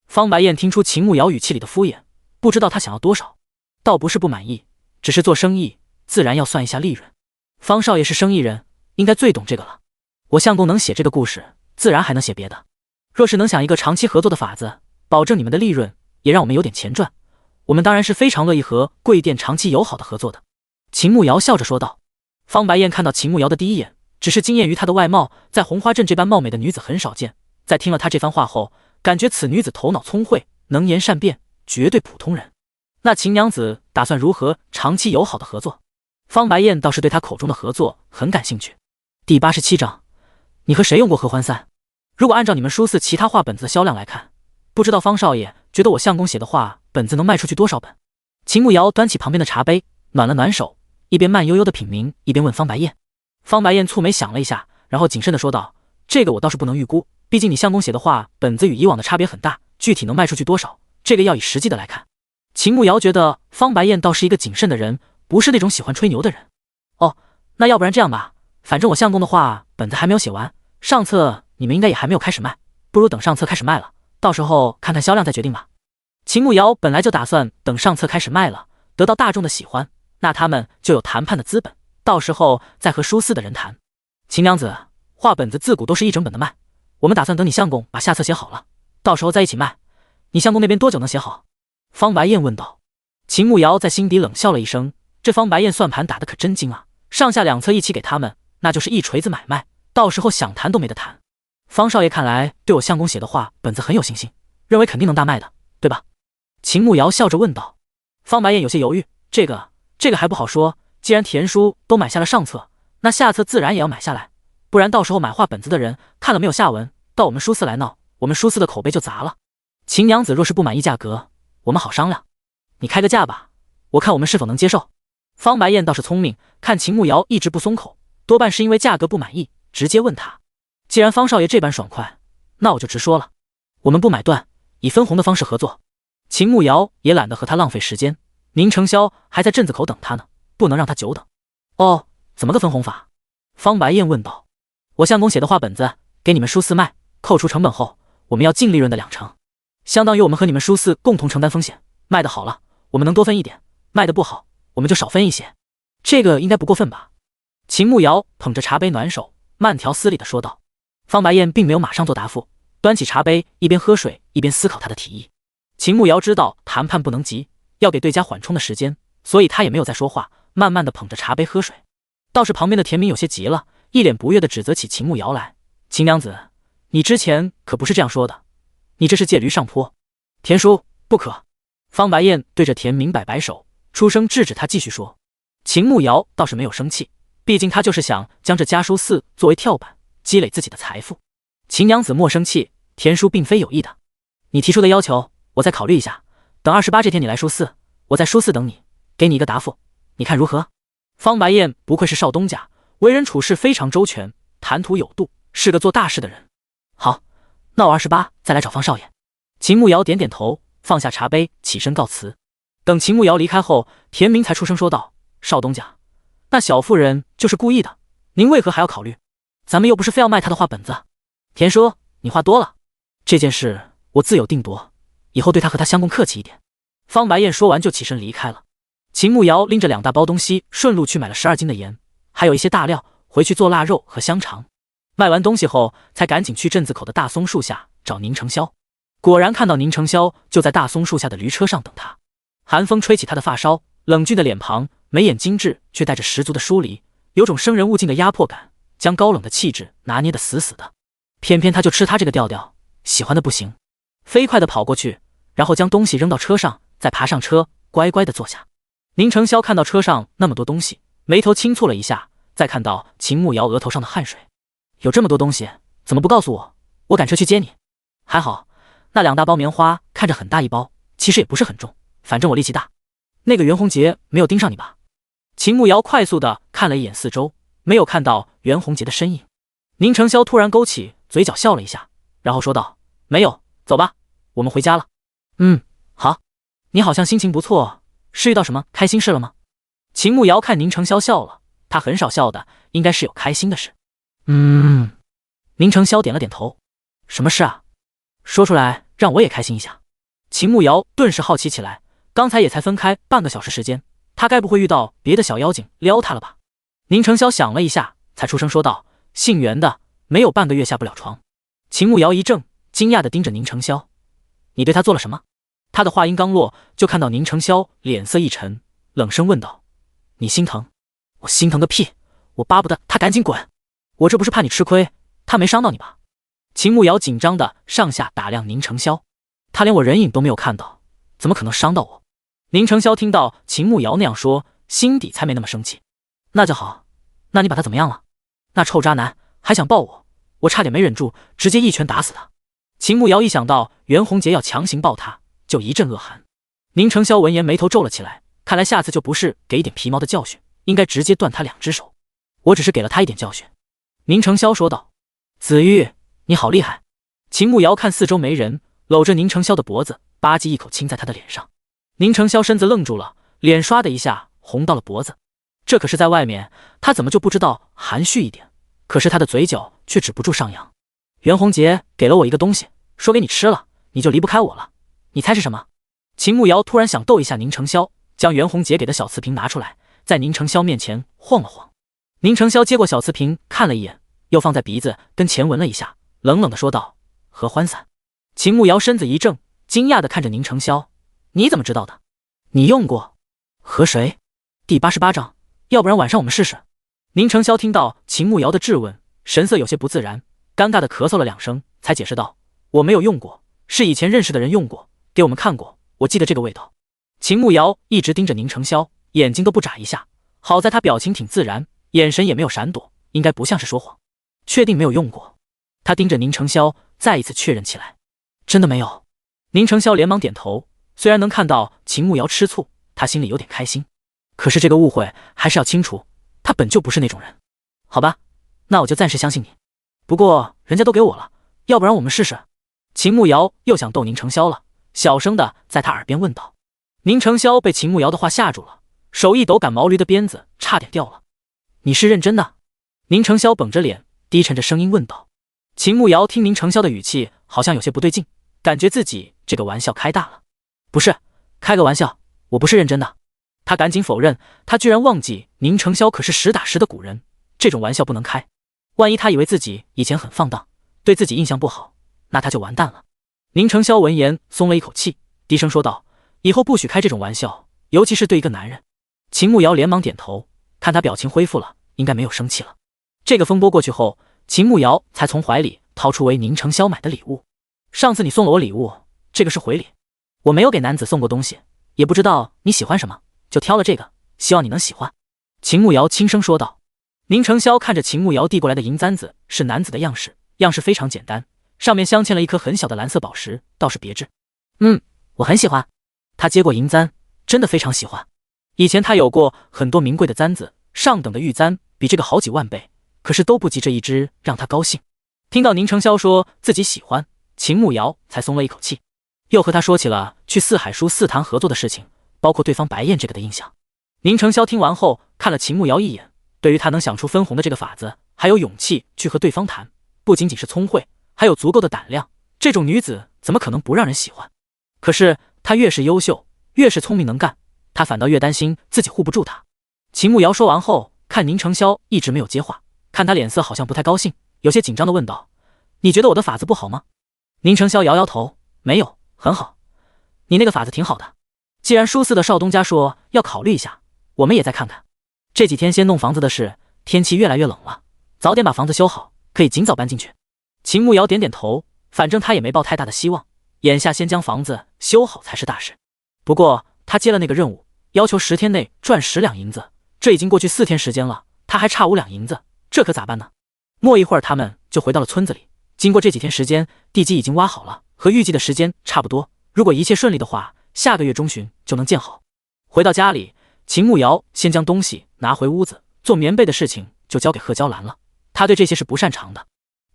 [SPEAKER 1] 方白燕听出秦慕瑶语气里的敷衍，不知道他想要多少，倒不是不满意，只是做生意自然要算一下利润。方少爷是生意人，应该最懂这个了。我相公能写这个故事，自然还能写别的。若是能想一个长期合作的法子，保证你们的利润，也让我们有点钱赚，我们当然是非常乐意和贵店长期友好的合作的。秦慕瑶笑着说道。方白燕看到秦慕瑶的第一眼，只是惊艳于她的外貌，在红花镇这般貌美的女子很少见，在听了她这番话后，感觉此女子头脑聪慧，能言善辩，绝对普通人。那秦娘子打算如何长期友好的合作？方白燕倒是对她口中的合作很感兴趣。第87章，你和谁用过合欢散？如果按照你们书肆其他画本子的销量来看，不知道方少爷觉得我相公写的画本子能卖出去多少本？秦慕瑶端起旁边的茶杯，暖了暖手，一边慢悠悠的品茗，一边问方白燕。方白燕蹙眉想了一下，然后谨慎的说道：这个我倒是不能预估，毕竟你相公写的画本子与以往的差别很大，具体能卖出去多少，这个要以实际的来看。秦慕瑶觉得方白燕倒是一个谨慎的人，不是那种喜欢吹牛的人。哦，那要不然这样吧，反正我相公的画本子还没有写完，上册你们应该也还没有开始卖，不如等上册开始卖了，到时候看看销量再决定吧。秦慕瑶本来就打算等上册开始卖了，得到大众的喜欢，那他们就有谈判的资本，到时候再和书肆的人谈。秦娘子，画本子自古都是一整本的卖，我们打算等你相公把下册写好了，到时候再一起卖。你相公那边多久能写好？方白燕问道。秦慕瑶在心底冷笑了一声，这方白燕算盘打得可真精啊，上下两册一起给他们，那就是一锤子买卖，到时候想谈都没得谈。方少爷看来对我相公写的画本子很有信心，认为肯定能大卖的，对吧？秦慕瑶笑着问道。方白燕有些犹豫，这个还不好说，既然田叔都买下了上册，那下册自然也要买下来，不然到时候买画本子的人看了没有下文，到我们书肆来闹，我们书肆的口碑就砸了。秦娘子若是不满意价格，我们好商量，你开个价吧，我看我们是否能接受。方白燕倒是聪明，看秦慕瑶一直不松口，多半是因为价格不满意，直接问他。既然方少爷这般爽快，那我就直说了，我们不买断，以分红的方式合作。秦慕瑶也懒得和他浪费时间，宁成霄还在镇子口等他呢，不能让他久等。哦，怎么个分红法？方白燕问道。我相公写的画本子给你们书肆卖，扣除成本后，我们要净利润的20%，相当于我们和你们书肆共同承担风险，卖得好了我们能多分一点，卖得不好我们就少分一些，这个应该不过分吧？秦慕瑶捧着茶杯暖手，慢条斯理地说道。方白燕并没有马上做答复，端起茶杯一边喝水一边思考他的提议。秦慕瑶知道谈判不能急，要给对家缓冲的时间，所以他也没有再说话，慢慢地捧着茶杯喝水。倒是旁边的田明有些急了，一脸不悦地指责起秦慕瑶来。秦娘子，你之前可不是这样说的，你这是借驴上坡。田叔，不可。方白燕对着田明摆摆手，出声制止他继续说。秦慕瑶倒是没有生气，毕竟他就是想将这家书肆作为跳板，积累自己的财富。秦娘子莫生气，田叔并非有意的。你提出的要求，我再考虑一下。等28这天你来书4，我在书4等你，给你一个答复，你看如何？方白燕不愧是少东家，为人处事非常周全，谈吐有度，是个做大事的人。好，那我28再来找方少爷。秦慕瑶点点头，放下茶杯，起身告辞。等秦慕瑶离开后，田明才出声说道：“少东家，那小妇人就是故意的，您为何还要考虑？咱们又不是非要卖她的画本子。”田叔，你话多了，这件事我自有定夺，以后对她和她相公客气一点。方白燕说完就起身离开了。秦慕瑶拎着2大包东西，顺路去买了12斤的盐，还有一些大料，回去做腊肉和香肠。卖完东西后，才赶紧去镇子口的大松树下找宁承霄。果然看到宁承霄就在大松树下的驴车上等他。寒风吹起他的发梢，冷峻的脸庞，眉眼精致，却带着十足的疏离，有种生人勿近的压迫感，将高冷的气质拿捏得死死的。偏偏他就吃他这个调调，喜欢的不行。飞快地跑过去，然后将东西扔到车上，再爬上车，乖乖地坐下。宁承霄看到车上那么多东西，眉头轻蹙了一下，再看到秦慕瑶额头上的汗水，有这么多东西，怎么不告诉我？我赶车去接你。还好，那2大包棉花看着很大一包，其实也不是很重，反正我力气大。那个袁洪杰没有盯上你吧？秦慕瑶快速地看了一眼四周，没有看到袁洪杰的身影。宁承霄突然勾起嘴角笑了一下，然后说道：“没有，走吧，我们回家了。”好。你好像心情不错，是遇到什么开心事了吗？秦慕瑶看宁承霄笑了，他很少笑的，应该是有开心的事。宁承霄点了点头。什么事啊？说出来让我也开心一下。秦慕瑶顿时好奇起来，刚才也才分开半个小时时间，他该不会遇到别的小妖精撩他了吧？宁承霄想了一下，才出声说道：“姓袁的，没有半个月下不了床。”秦慕瑶一怔，惊讶地盯着宁承霄：“你对他做了什么？”他的话音刚落，就看到宁承霄脸色一沉，冷声问道：“你心疼？”“我心疼个屁！我巴不得他赶紧滚！我这不是怕你吃亏，他没伤到你吧？”秦慕瑶紧张地上下打量宁承霄，他连我人影都没有看到，怎么可能伤到我？宁承霄听到秦慕瑶那样说，心底才没那么生气。那就好，那你把他怎么样了？那臭渣男还想抱我，我差点没忍住，直接一拳打死他。秦慕瑶一想到袁洪杰要强行抱他，就一阵恶寒。宁承霄闻言眉头皱了起来，看来下次就不是给一点皮毛的教训，应该直接断他2只手。我只是给了他一点教训。宁承霄说道：“子玉，你好厉害。”秦慕瑶看四周没人，搂着宁承霄的脖子，吧唧一口亲在他的脸上。宁承霄身子愣住了，脸刷的一下红到了脖子。这可是在外面，他怎么就不知道含蓄一点？可是他的嘴角却止不住上扬。袁洪杰给了我一个东西，说给你吃了，你就离不开我了。你猜是什么？秦慕瑶突然想逗一下宁承霄，将袁洪杰给的小瓷瓶拿出来，在宁承霄面前晃了晃。宁承霄接过小瓷瓶看了一眼，又放在鼻子跟前闻了一下，冷冷地说道：“合欢散。”秦慕瑶身子一怔，惊讶地看着宁承霄：“你怎么知道的？你用过？和谁？”第88章，要不然晚上我们试试。宁承霄听到秦慕瑶的质问，神色有些不自然，尴尬地咳嗽了2声，才解释道：“我没有用过，是以前认识的人用过，给我们看过，我记得这个味道。”秦慕瑶一直盯着宁承霄，眼睛都不眨一下，好在他表情挺自然，眼神也没有闪躲，应该不像是说谎。确定没有用过？他盯着宁承霄，再一次确认起来：“真的没有。”宁承霄连忙点头，虽然能看到秦慕瑶吃醋，他心里有点开心，可是这个误会还是要清除，他本就不是那种人。好吧，那我就暂时相信你。不过人家都给我了，要不然我们试试。秦慕瑶又想逗宁承霄了，小声的在他耳边问道。宁承霄被秦慕瑶的话吓住了，手一抖，赶毛驴的鞭子差点掉了。你是认真的？宁承霄绷着脸，低沉着声音问道。秦慕瑶听宁承霄的语气好像有些不对劲，感觉自己这个玩笑开大了。不是，开个玩笑，我不是认真的。他赶紧否认，他居然忘记宁承霄可是实打实的古人，这种玩笑不能开。万一他以为自己以前很放荡，对自己印象不好，那他就完蛋了。宁承霄闻言松了一口气，低声说道：“以后不许开这种玩笑，尤其是对一个男人。”秦慕瑶连忙点头，看他表情恢复了，应该没有生气了。这个风波过去后，秦慕瑶才从怀里掏出为宁承霄买的礼物。上次你送了我礼物，这个是回礼。我没有给男子送过东西，也不知道你喜欢什么，就挑了这个，希望你能喜欢。秦慕瑶轻声说道。宁承霄看着秦慕瑶递过来的银簪子，是男子的样式，样式非常简单，上面镶嵌了一颗很小的蓝色宝石，倒是别致。我很喜欢。他接过银簪，真的非常喜欢。以前他有过很多名贵的簪子，上等的玉簪比这个好几万倍，可是都不及这一只让他高兴。听到宁承霄说自己喜欢，秦慕瑶才松了一口气，又和他说起了去四海书四坛合作的事情，包括对方白燕这个的印象。宁承霄听完后看了秦慕瑶一眼，对于他能想出分红的这个法子，还有勇气去和对方谈，不仅仅是聪慧，还有足够的胆量，这种女子怎么可能不让人喜欢？可是她越是优秀，越是聪明能干，他反倒越担心自己护不住她。秦慕瑶说完后，看宁承霄一直没有接话，看他脸色好像不太高兴，有些紧张地问道：“你觉得我的法子不好吗？”宁承霄摇摇头：“没有，很好。你那个法子挺好的。既然舒四的少东家说要考虑一下，我们也再看看。这几天先弄房子的事，天气越来越冷了，早点把房子修好，可以尽早搬进去。”秦慕瑶点点头，反正他也没抱太大的希望，眼下先将房子修好才是大事。不过他接了那个任务，要求10天内赚10两银子，这已经过去4天时间了，他还差5两银子，这可咋办呢？没一会儿他们就回到了村子里，经过这几天时间，地基已经挖好了，和预计的时间差不多，如果一切顺利的话，下个月中旬就能建好。回到家里，秦慕瑶先将东西拿回屋子，做棉被的事情就交给贺娇兰了，他对这些是不擅长的。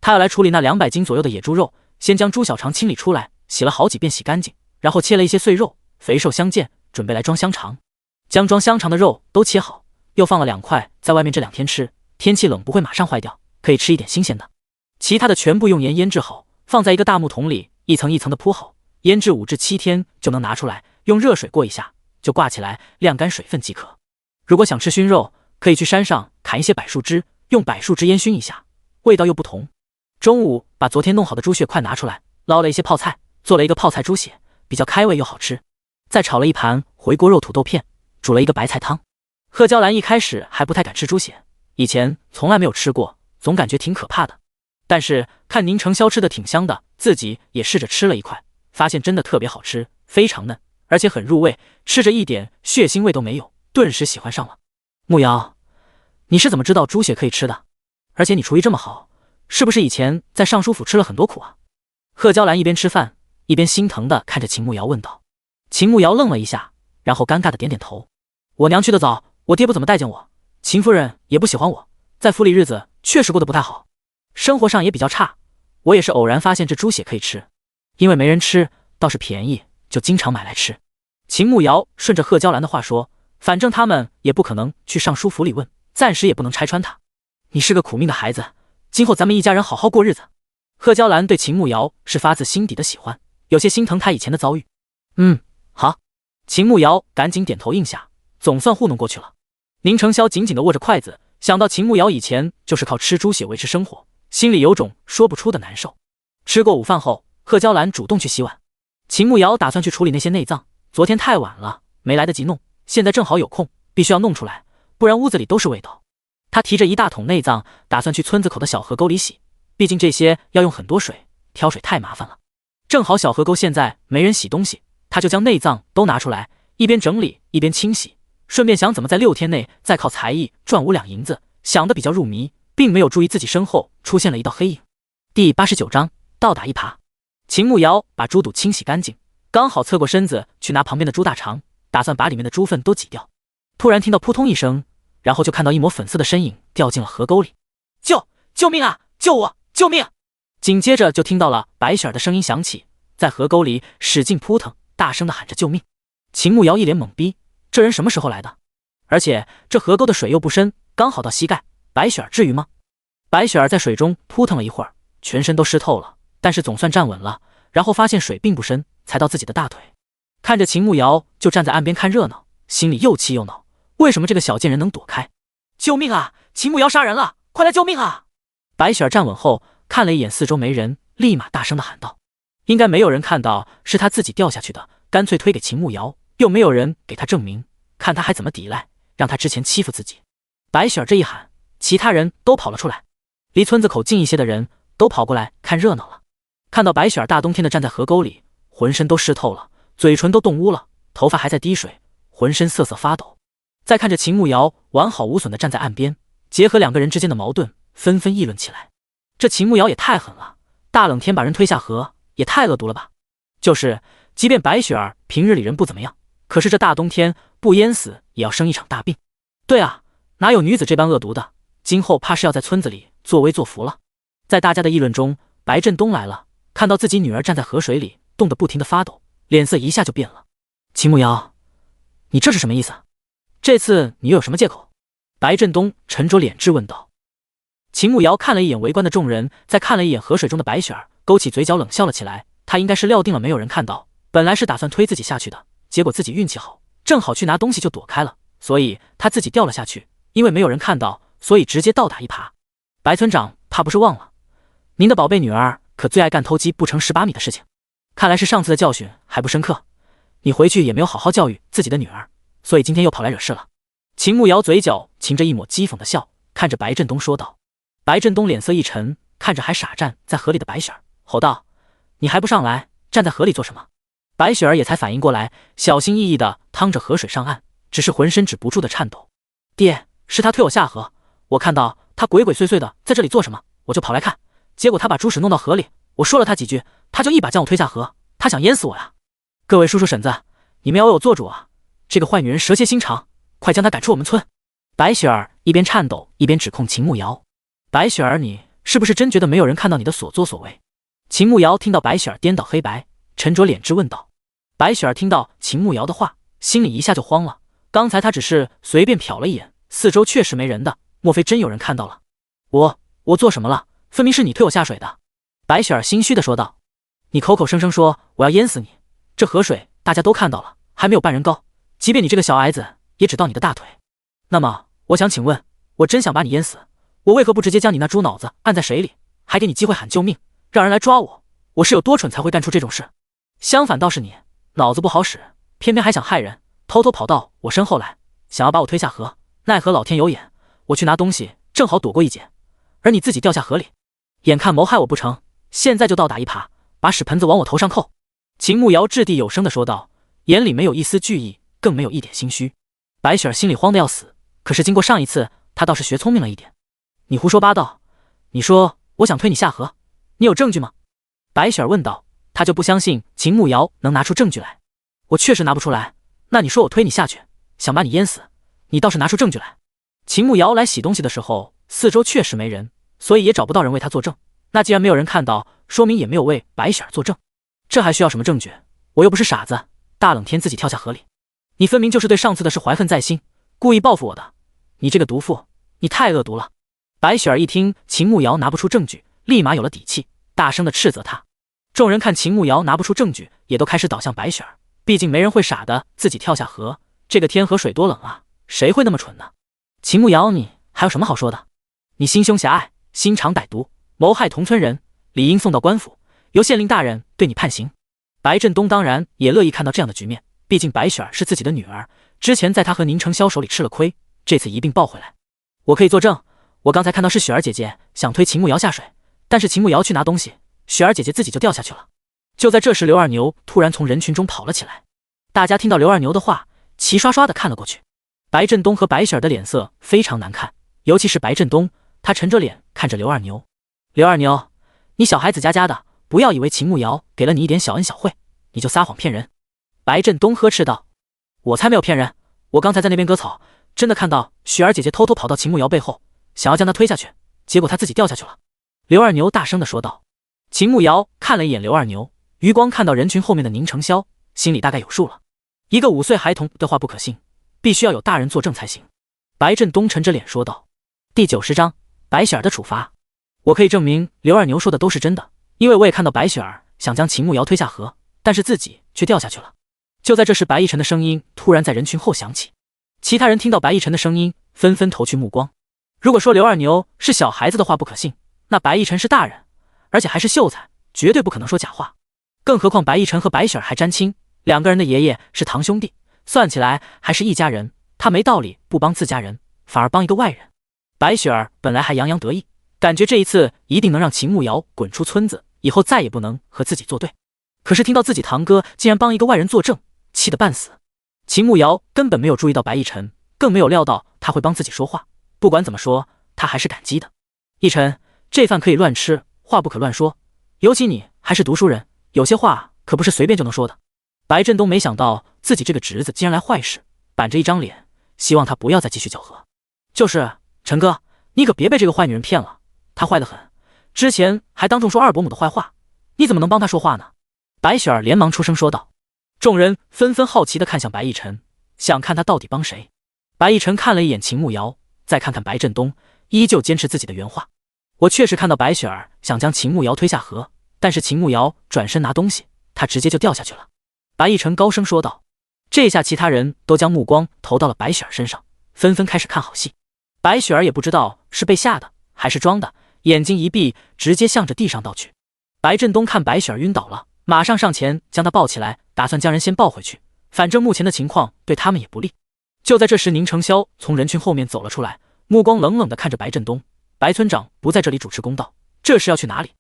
[SPEAKER 1] 他要来处理那200斤左右的野猪肉，先将猪小肠清理出来，洗了好几遍洗干净，然后切了一些碎肉，肥瘦相间，准备来装香肠。将装香肠的肉都切好，又放了2块在外面这2天吃，天气冷不会马上坏掉，可以吃一点新鲜的。其他的全部用盐腌制好，放在一个大木桶里，一层一层的铺好，腌制5至7天就能拿出来，用热水过一下就挂起来晾干水分即可。如果想吃熏肉，可以去山上砍一些柏树枝，用柏树枝烟熏一下，味道又不同。中午把昨天弄好的猪血块拿出来，捞了一些泡菜，做了一个泡菜猪血，比较开胃又好吃。再炒了一盘回锅肉土豆片，煮了一个白菜汤。贺娇兰一开始还不太敢吃猪血，以前从来没有吃过，总感觉挺可怕的。但是看宁承霄吃的挺香的，自己也试着吃了一块，发现真的特别好吃，非常嫩，而且很入味，吃着一点血腥味都没有，顿时喜欢上了。慕瑶，你是怎么知道猪血可以吃的？而且你厨艺这么好，是不是以前在尚书府吃了很多苦啊？贺娇兰一边吃饭一边心疼地看着秦慕瑶问道。秦慕瑶愣了一下，然后尴尬地点点头。我娘去得早，我爹不怎么待见我，秦夫人也不喜欢我，在府里日子确实过得不太好，生活上也比较差。我也是偶然发现这猪血可以吃，因为没人吃，倒是便宜，就经常买来吃。秦慕瑶顺着贺娇兰的话说，反正他们也不可能去尚书府里问，暂时也不能拆穿他。你是个苦命的孩子，今后咱们一家人好好过日子。贺娇兰对秦慕瑶是发自心底的喜欢，有些心疼他以前的遭遇。好。秦慕瑶赶紧点头应下，总算糊弄过去了。宁承霄紧紧地握着筷子，想到秦慕瑶以前就是靠吃猪血维持生活，心里有种说不出的难受。吃过午饭后，贺娇兰主动去洗碗，秦慕瑶打算去处理那些内脏，昨天太晚了，没来得及弄，现在正好有空，必须要弄出来，不然屋子里都是味道。他提着一大桶内脏，打算去村子口的小河沟里洗，毕竟这些要用很多水，挑水太麻烦了。正好小河沟现在没人洗东西，他就将内脏都拿出来，一边整理一边清洗，顺便想怎么在6天内再靠才艺赚5两银子，想得比较入迷，并没有注意自己身后出现了一道黑影。第89章倒打一耙。秦慕瑶把猪肚清洗干净，刚好侧过身子去拿旁边的猪大肠，打算把里面的猪粪都挤掉。突然听到扑通一声，然后就看到一抹粉色的身影掉进了河沟里。救命啊！救我！救命！紧接着就听到了白雪儿的声音响起，在河沟里使劲扑腾，大声地喊着救命。秦慕瑶一脸懵逼，这人什么时候来的？而且这河沟的水又不深，刚好到膝盖，白雪儿至于吗？白雪儿在水中扑腾了一会儿，全身都湿透了，但是总算站稳了，然后发现水并不深，才到自己的大腿。看着秦慕瑶就站在岸边看热闹，心里又气又恼，为什么这个小贱人能躲开？救命啊！秦慕瑶杀人了，快来救命啊！白雪儿站稳后看了一眼四周没人，立马大声地喊道。应该没有人看到是他自己掉下去的，干脆推给秦慕瑶，又没有人给他证明，看他还怎么抵赖，让他之前欺负自己。白雪儿这一喊，其他人都跑了出来，离村子口近一些的人都跑过来看热闹了。看到白雪儿大冬天的站在河沟里，浑身都湿透了，嘴唇都冻污了，头发还在滴水，浑身瑟瑟发抖。再看着秦慕瑶完好无损地站在岸边，结合2个人之间的矛盾，纷纷议论起来。这秦慕瑶也太狠了，大冷天把人推下河，也太恶毒了吧！就是，即便白雪儿平日里人不怎么样，可是这大冬天不淹死也要生一场大病。对啊，哪有女子这般恶毒的？今后怕是要在村子里作威作福了。在大家的议论中，白振东来了，看到自己女儿站在河水里，冻得不停地发抖，脸色一下就变了。秦慕瑶，你这是什么意思？这次你又有什么借口？白振东沉着脸质问道。秦慕瑶看了一眼围观的众人，再看了一眼河水中的白雪儿，勾起嘴角冷笑了起来。他应该是料定了没有人看到，本来是打算推自己下去的，结果自己运气好，正好去拿东西就躲开了，所以他自己掉了下去。因为没有人看到，所以直接倒打一耙。白村长怕不是忘了，您的宝贝女儿可最爱干偷鸡不成18米的事情，看来是上次的教训还不深刻，你回去也没有好好教育自己的女儿，所以今天又跑来惹事了。秦慕瑶嘴角噙着一抹讥讽的笑，看着白振东说道。白振东脸色一沉，看着还傻站在河里的白雪儿，吼道：你还不上来，站在河里做什么？白雪儿也才反应过来，小心翼翼地趟着河水上岸，只是浑身止不住的颤抖。爹，是他推我下河，我看到他鬼鬼祟祟的在这里做什么，我就跑来看，结果他把猪屎弄到河里，我说了他几句，他就一把将我推下河，他想淹死我呀！各位叔叔婶子，你们要为我做主啊！这个坏女人蛇蝎心肠，快将她赶出我们村！白雪儿一边颤抖一边指控秦慕瑶。白雪儿，你是不是真觉得没有人看到你的所作所为？秦慕瑶听到白雪儿颠倒黑白，沉着脸质问道。白雪儿听到秦慕瑶的话，心里一下就慌了。刚才她只是随便瞟了一眼，四周确实没人的，莫非真有人看到了？我做什么了？分明是你推我下水的。白雪儿心虚的说道。你口口声声说我要淹死你，这河水大家都看到了，还没有半人高，即便你这个小矮子也只到你的大腿。那么我想请问，我真想把你淹死，我为何不直接将你那猪脑子按在水里，还给你机会喊救命，让人来抓我？我是有多蠢才会干出这种事？相反倒是你脑子不好使，偏偏还想害人，偷偷跑到我身后来，想要把我推下河。奈何老天有眼，我去拿东西正好躲过一劫，而你自己掉下河里，眼看谋害我不成，现在就倒打一耙，把屎盆子往我头上扣。秦慕瑶掷地有声的说道，眼里没有一丝惧意，更没有一点心虚。白雪儿心里慌得要死，可是经过上一次，她倒是学聪明了一点。你胡说八道！你说我想推你下河，你有证据吗？白雪儿问道。她就不相信秦慕瑶能拿出证据来。我确实拿不出来。那你说我推你下去，想把你淹死，你倒是拿出证据来。秦慕瑶来洗东西的时候，四周确实没人，所以也找不到人为她作证。那既然没有人看到，说明也没有为白雪儿作证。这还需要什么证据？我又不是傻子，大冷天自己跳下河里。你分明就是对上次的事怀恨在心，故意报复我的。你这个毒妇，你太恶毒了！白雪儿一听秦慕瑶拿不出证据，立马有了底气，大声的斥责他。众人看秦慕瑶拿不出证据，也都开始倒向白雪儿。毕竟没人会傻的自己跳下河，这个天河水多冷啊，谁会那么蠢呢？秦慕瑶，你还有什么好说的？你心胸狭隘，心肠歹毒，谋害同村人，理应送到官府，由县令大人对你判刑。白振东当然也乐意看到这样的局面，毕竟白雪儿是自己的女儿，之前在他和宁成霄手里吃了亏，这次一并报回来。我可以作证，我刚才看到是雪儿姐姐想推秦慕瑶下水，但是秦慕瑶去拿东西，雪儿姐姐自己就掉下去了。就在这时，刘二牛突然从人群中跑了起来。大家听到刘二牛的话，齐刷刷的看了过去。白振东和白雪儿的脸色非常难看，尤其是白振东，他沉着脸看着刘二牛。刘二牛，你小孩子家家的，不要以为秦慕瑶给了你一点小恩小惠，你就撒谎骗人。白振东呵斥道。我才没有骗人，我刚才在那边割草，真的看到雪儿姐姐偷偷跑到秦慕瑶背后，想要将她推下去，结果她自己掉下去了。刘二牛大声的说道。秦慕瑶看了一眼刘二牛，余光看到人群后面的宁成霄，心里大概有数了。一个5岁孩童的话不可信，必须要有大人作证才行。白振东沉着脸说道。第90章白雪儿的处罚。我可以证明刘二牛说的都是真的，因为我也看到白雪儿想将秦慕瑶推下河，但是自己却掉下去了。就在这时，白逸晨的声音突然在人群后响起。其他人听到白逸晨的声音，纷纷投去目光。如果说刘二牛是小孩子的话不可信，那白逸晨是大人，而且还是秀才，绝对不可能说假话。更何况白逸晨和白雪儿还沾亲，两个人的爷爷是堂兄弟，算起来还是一家人，他没道理不帮自家人，反而帮一个外人。白雪儿本来还洋洋得意，感觉这一次一定能让秦慕瑶滚出村子，以后再也不能和自己作对。可是听到自己堂哥竟然帮一个外人作证，气得半死。秦慕瑶根本没有注意到白逸晨，更没有料到他会帮自己说话。不管怎么说，他还是感激的。逸晨，这饭可以乱吃，话不可乱说，尤其你还是读书人，有些话可不是随便就能说的。白振东没想到自己这个侄子竟然来坏事，板着一张脸，希望他不要再继续搅和。就是陈哥，你可别被这个坏女人骗了，她坏得很，之前还当众说二伯母的坏话，你怎么能帮她说话呢？白雪儿连忙出声说道。众人纷纷好奇地看向白逸晨，想看他到底帮谁。白逸晨看了一眼秦慕瑶，再看看白振东，依旧坚持自己的原话。我确实看到白雪儿想将秦慕瑶推下河，但是秦慕瑶转身拿东西，他直接就掉下去了。白逸晨高声说道。这下其他人都将目光投到了白雪儿身上，纷纷开始看好戏。白雪儿也不知道是被吓的还是装的，眼睛一闭，直接向着地上倒去。白振东看白雪儿晕倒了，马上上前将她抱起来，打算将人先抱回去，反正目前的情况对他们也不利。就在这时，宁承霄从人群后面走了出来，目光冷冷地看着白振东。白村长不在这里主持公道，这是要去哪里？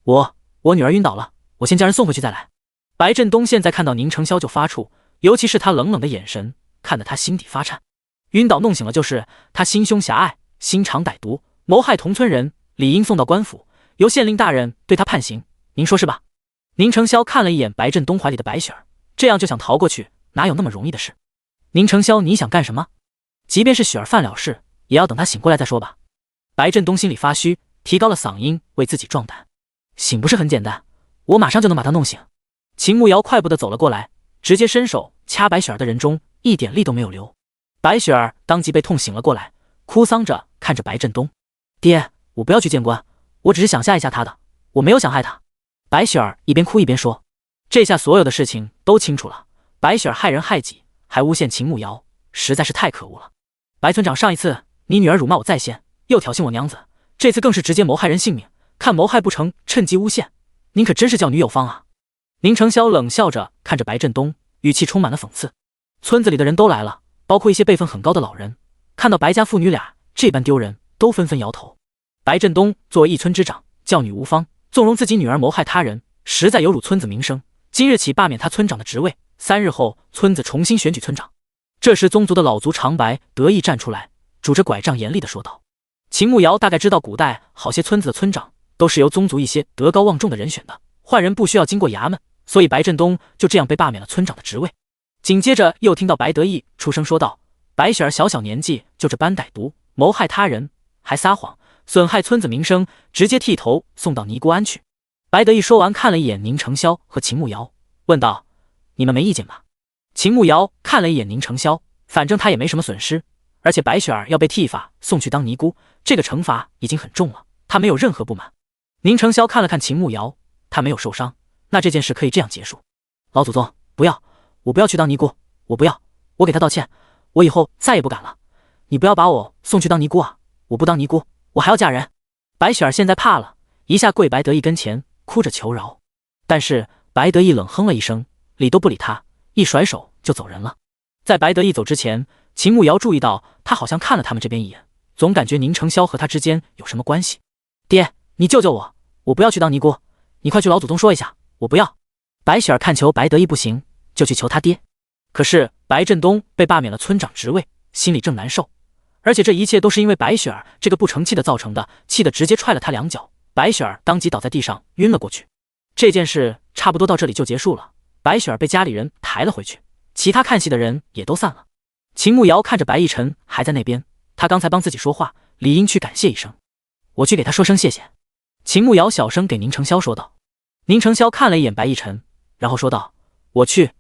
[SPEAKER 1] 我女儿晕倒了，我先将人送回去再来。白振东现在看到宁承霄就发怵，尤其是他冷冷的眼神，看得他心底发颤。晕倒弄醒了就是他心胸狭隘，心肠歹毒，谋害同村人，理应送到官府，由县令大人对他判刑，您说是吧？宁承霄看了一眼白振东怀里的白雪儿，这样就想逃过去，哪有那么容易的事？宁承霄，你想干什么？即便是雪儿犯了事，也要等他醒过来再说吧。白振东心里发虚，提高了嗓音为自己壮胆。醒不是很简单，我马上就能把他弄醒。秦慕瑶快步的走了过来，直接伸手掐白雪儿的人中，一点力都没有留。白雪儿当即被痛醒了过来，哭丧着看着白振东。爹，我不要去见官，我只是想吓一吓他的，我没有想害他。白雪儿一边哭一边说。这下所有的事情都清楚了，白雪儿害人害己，还诬陷秦慕瑶，实在是太可恶了。白村长，上一次你女儿辱骂我在先，又挑衅我娘子，这次更是直接谋害人性命，看谋害不成，趁机诬陷，您可真是叫女有方啊！宁承霄冷笑着看着白振东，语气充满了讽刺。村子里的人都来了，包括一些辈分很高的老人，看到白家父女俩这般丢人，都纷纷摇头。白振东作为一村之长，教女无方，纵容自己女儿谋害他人，实在有辱村子名声。今日起罢免他村长的职位，3日后村子重新选举村长。这时宗族的老族长白得意站出来，拄着拐杖严厉地说道。秦慕瑶大概知道古代好些村子的村长都是由宗族一些德高望重的人选的，换人不需要经过衙门，所以白振东就这样被罢免了村长的职位。紧接着又听到白得意出声说道，白雪儿小小年纪就这般歹毒，谋害他人，还撒谎，损害村子名声，直接剃头送到尼姑庵去。白得意说完，看了一眼宁承霄和秦慕瑶，问道，你们没意见吧？秦慕瑶看了一眼宁承霄，反正他也没什么损失，而且白雪儿要被剃发送去当尼姑，这个惩罚已经很重了，他没有任何不满。宁承霄看了看秦慕瑶，他没有受伤，那这件事可以这样结束。老祖宗，不要，我不要去当尼姑，我不要，我给他道歉，我以后再也不敢了。你不要把我送去当尼姑啊，我不当尼姑，我还要嫁人。白雪儿现在怕了，一下跪白得意跟前，哭着求饶。但是白得意冷哼了一声，理都不理他，一甩手就走人了。在白得意走之前，秦慕瑶注意到他好像看了他们这边一眼，总感觉宁承霄和他之间有什么关系。爹，你救救我，我不要去当尼姑，你快去老祖宗说一下，我不要。白雪儿看求白得意不行，就去求他爹。可是白振东被罢免了村长职位，心里正难受，而且这一切都是因为白雪儿这个不成器的造成的，气得直接踹了他2脚，白雪儿当即倒在地上晕了过去。这件事差不多到这里就结束了，白雪儿被家里人抬了回去，其他看戏的人也都散了。秦慕瑶看着白逸晨还在那边，他刚才帮自己说话，理应去感谢一声，我去给他说声谢谢。秦慕瑶小声给宁承霄说道。宁承霄看了一眼白逸晨，然后说道，我去，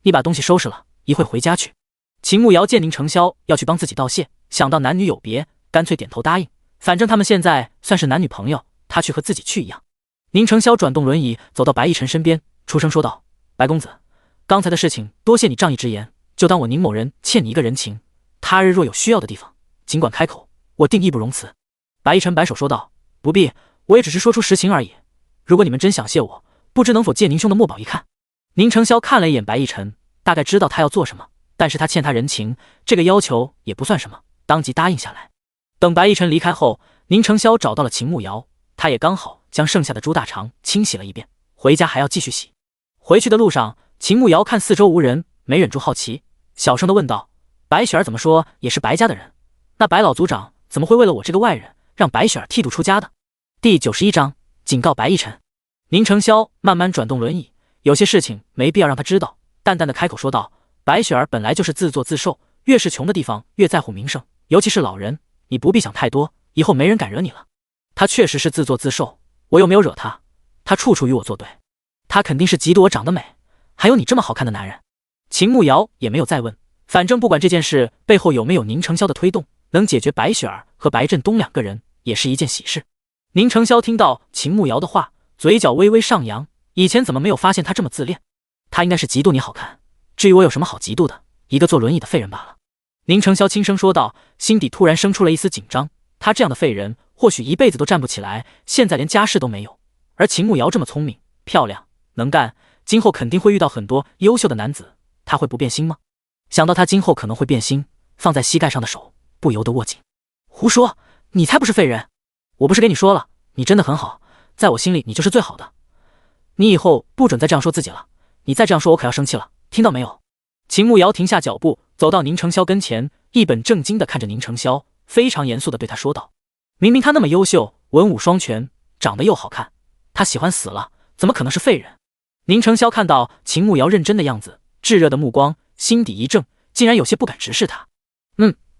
[SPEAKER 1] 你把东西收拾了，一会回家去。秦慕瑶见宁承霄要去帮自己道谢，想到男女有别，干脆点头答应，反正他们现在算是男女朋友，他去和自己去一样。宁承霄转动轮椅走到白逸晨身边，出声说道，白公子，刚才的事情多谢你仗义直言，就当我宁某人欠你一个人情，他日若有需要的地方尽管开口，我定义不容辞。白逸晨摆手说道，不必，我也只是说出实情而已，如果你们真想谢我，不知能否借您兄的墨宝一看。宁承霄看了一眼白逸晨，大概知道他要做什么，但是他欠他人情，这个要求也不算什么，当即答应下来。等白逸晨离开后，宁承霄找到了秦慕瑶，他也刚好将剩下的猪大肠清洗了一遍，回家还要继续洗。回去的路上，秦慕瑶看四周无人，没忍住好奇，小声地问道，白雪儿怎么说也是白家的人，那白老族长怎么会为了我这个外人让白雪儿剃度出家的？第91章警告白逸晨。宁承霄慢慢转动轮椅，有些事情没必要让他知道，淡淡的开口说道：“白雪儿本来就是自作自受，越是穷的地方越在乎名声，尤其是老人，你不必想太多，以后没人敢惹你了。他确实是自作自受，我又没有惹他，他处处与我作对，他肯定是嫉妒我长得美，还有你这么好看的男人。”秦慕瑶也没有再问，反正不管这件事背后有没有宁承霄的推动，能解决白雪儿和白振东两个人也是一件喜事。宁承霄听到秦慕瑶的话，嘴角微微上扬，以前怎么没有发现他这么自恋？他应该是嫉妒你好看，至于我有什么好嫉妒的，一个坐轮椅的废人罢了。宁承霄轻声说道，心底突然生出了一丝紧张。他这样的废人，或许一辈子都站不起来，现在连家世都没有。而秦慕瑶这么聪明、漂亮、能干，今后肯定会遇到很多优秀的男子，他会不变心吗？想到他今后可能会变心，放在膝盖上的手不由得握紧。胡说，你才不是废人！我不是跟你说了，你真的很好，在我心里你就是最好的。你以后不准再这样说自己了，你再这样说我可要生气了，听到没有？秦慕瑶停下脚步，走到宁承霄跟前，一本正经地看着宁承霄，非常严肃地对他说道：“明明他那么优秀，文武双全，长得又好看，他喜欢死了，怎么可能是废人？”宁承霄看到秦慕瑶认真的样子，炙热的目光，心底一怔，竟然有些不敢直视他。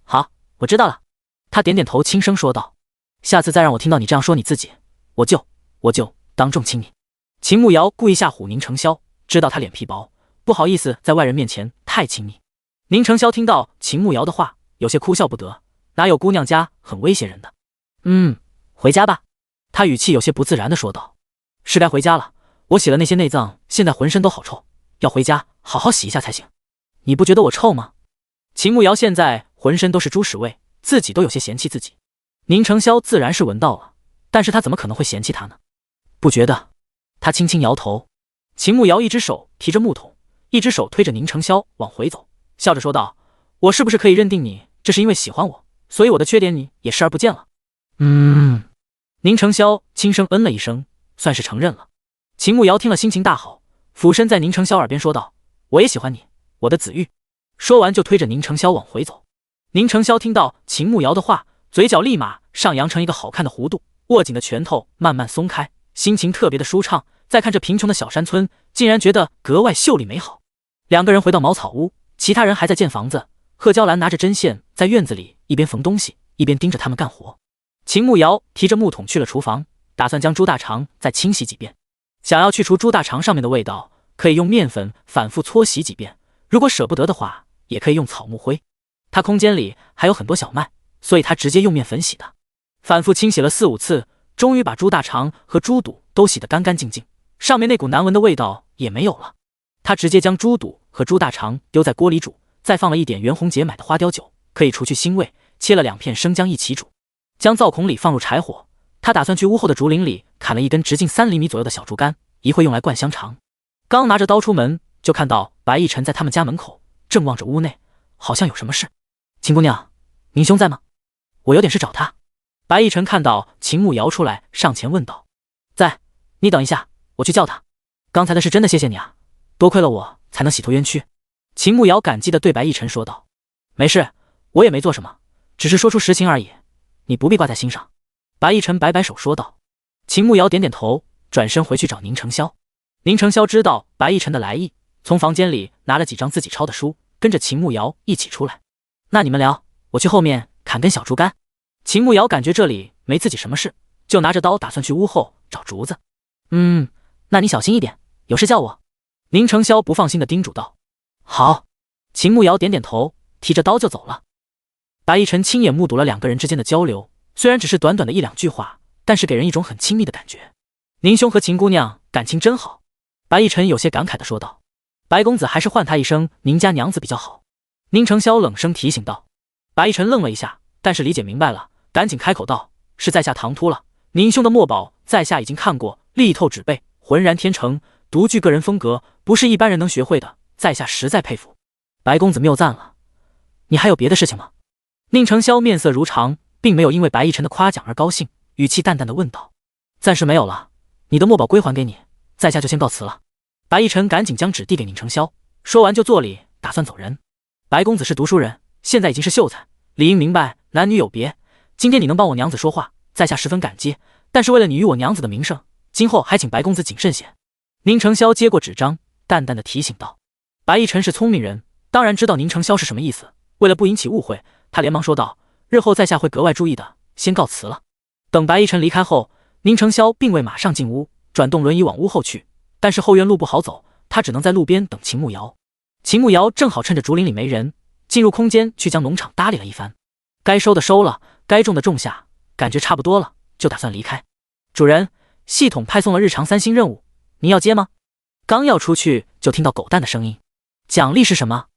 [SPEAKER 1] 好，我知道了。他点点头，轻声说道：“下次再让我听到你这样说你自己，我就当众亲你。”秦慕瑶故意吓唬宁承霄，知道他脸皮薄，不好意思在外人面前太亲密。宁承霄听到秦慕瑶的话，有些哭笑不得，哪有姑娘家很威胁人的？回家吧。他语气有些不自然地说道：“是该回家了，我洗了那些内脏，现在浑身都好臭，要回家好好洗一下才行。你不觉得我臭吗？”秦慕瑶现在浑身都是猪屎味，自己都有些嫌弃自己。宁承霄自然是闻到了，但是他怎么可能会嫌弃他呢？不觉得。他轻轻摇头。秦慕瑶一只手提着木桶，一只手推着宁承霄往回走，笑着说道：“我是不是可以认定你这是因为喜欢我，所以我的缺点你也视而不见了？”宁承霄轻声了一声，算是承认了。秦慕瑶听了心情大好，俯身在宁承霄耳边说道：“我也喜欢你，我的子玉。”说完就推着宁承霄往回走。宁承霄听到秦慕瑶的话，嘴角立马上扬成一个好看的弧度，握紧的拳头慢慢松开，心情特别的舒畅。再看这贫穷的小山村，竟然觉得格外秀丽美好。两个人回到茅草屋，其他人还在建房子。贺娇兰拿着针线在院子里一边缝东西，一边盯着他们干活。秦慕瑶提着木桶去了厨房，打算将猪大肠再清洗几遍。想要去除猪大肠上面的味道，可以用面粉反复搓洗几遍，如果舍不得的话，也可以用草木灰。他空间里还有很多小麦，所以他直接用面粉洗的。反复清洗了4、5次，终于把猪大肠和猪肚都洗得干干净净，上面那股难闻的味道也没有了。他直接将猪肚和猪大肠丢在锅里煮，再放了一点袁弘杰买的花雕酒，可以除去腥味，切了2片生姜一起煮。将灶孔里放入柴火，他打算去屋后的竹林里砍了一根直径3厘米左右的小竹竿，一会用来灌香肠。刚拿着刀出门，就看到白逸晨在他们家门口，正望着屋内，好像有什么事。秦姑娘，明兄在吗？我有点事找他。白逸晨看到秦慕瑶出来，上前问道：“在，你等一下，我去叫他。刚才的事真的谢谢你啊，多亏了我才能洗脱冤屈。”秦慕瑶感激地对白逸晨说道：“没事，我也没做什么，只是说出实情而已，你不必挂在心上。”白逸晨摆摆手说道。秦慕瑶点点头，转身回去找宁承霄。宁承霄知道白逸晨的来意，从房间里拿了几张自己抄的书，跟着秦慕瑶一起出来。那你们聊，我去后面砍根小竹竿。秦慕瑶感觉这里没自己什么事，就拿着刀打算去屋后找竹子。那你小心一点，有事叫我。宁承霄不放心地叮嘱道。好。秦慕瑶点点头，提着刀就走了。白逸晨亲眼目睹了2个人之间的交流，虽然只是短短的1、2句话，但是给人一种很亲密的感觉。宁兄和秦姑娘感情真好，白逸晨有些感慨地说道。白公子还是唤他一声宁家娘子比较好。宁承霄冷声提醒道。白逸晨愣了一下，但是理解明白了，赶紧开口道：“是在下唐突了，宁兄的墨宝在下已经看过，力透纸背，浑然天成，独具个人风格，不是一般人能学会的，在下实在佩服。”白公子谬赞了，你还有别的事情吗？宁承霄面色如常，并没有因为白逸晨的夸奖而高兴，语气淡淡的问道：“暂时没有了，你的墨宝归还给你，在下就先告辞了。”白逸晨赶紧将纸递给宁承霄，说完就作礼，打算走人。白公子是读书人，现在已经是秀才，理应明白男女有别。今天你能帮我娘子说话，在下十分感激，但是为了你与我娘子的名声，今后还请白公子谨慎些。宁承霄接过纸张，淡淡的提醒道。白逸晨是聪明人，当然知道宁承霄是什么意思。为了不引起误会，他连忙说道：“日后在下会格外注意的，先告辞了。”等白逸晨离开后，宁承霄并未马上进屋，转动轮椅往屋后去。但是后院路不好走，他只能在路边等秦慕瑶。秦慕瑶正好趁着竹林里没人，进入空间去将农场打理了一番。该收的收了，该种的种下，感觉差不多了，就打算离开。主人，系统派送了日常3星任务，您要接吗？刚要出去，就听到狗蛋的声音。奖励是什么？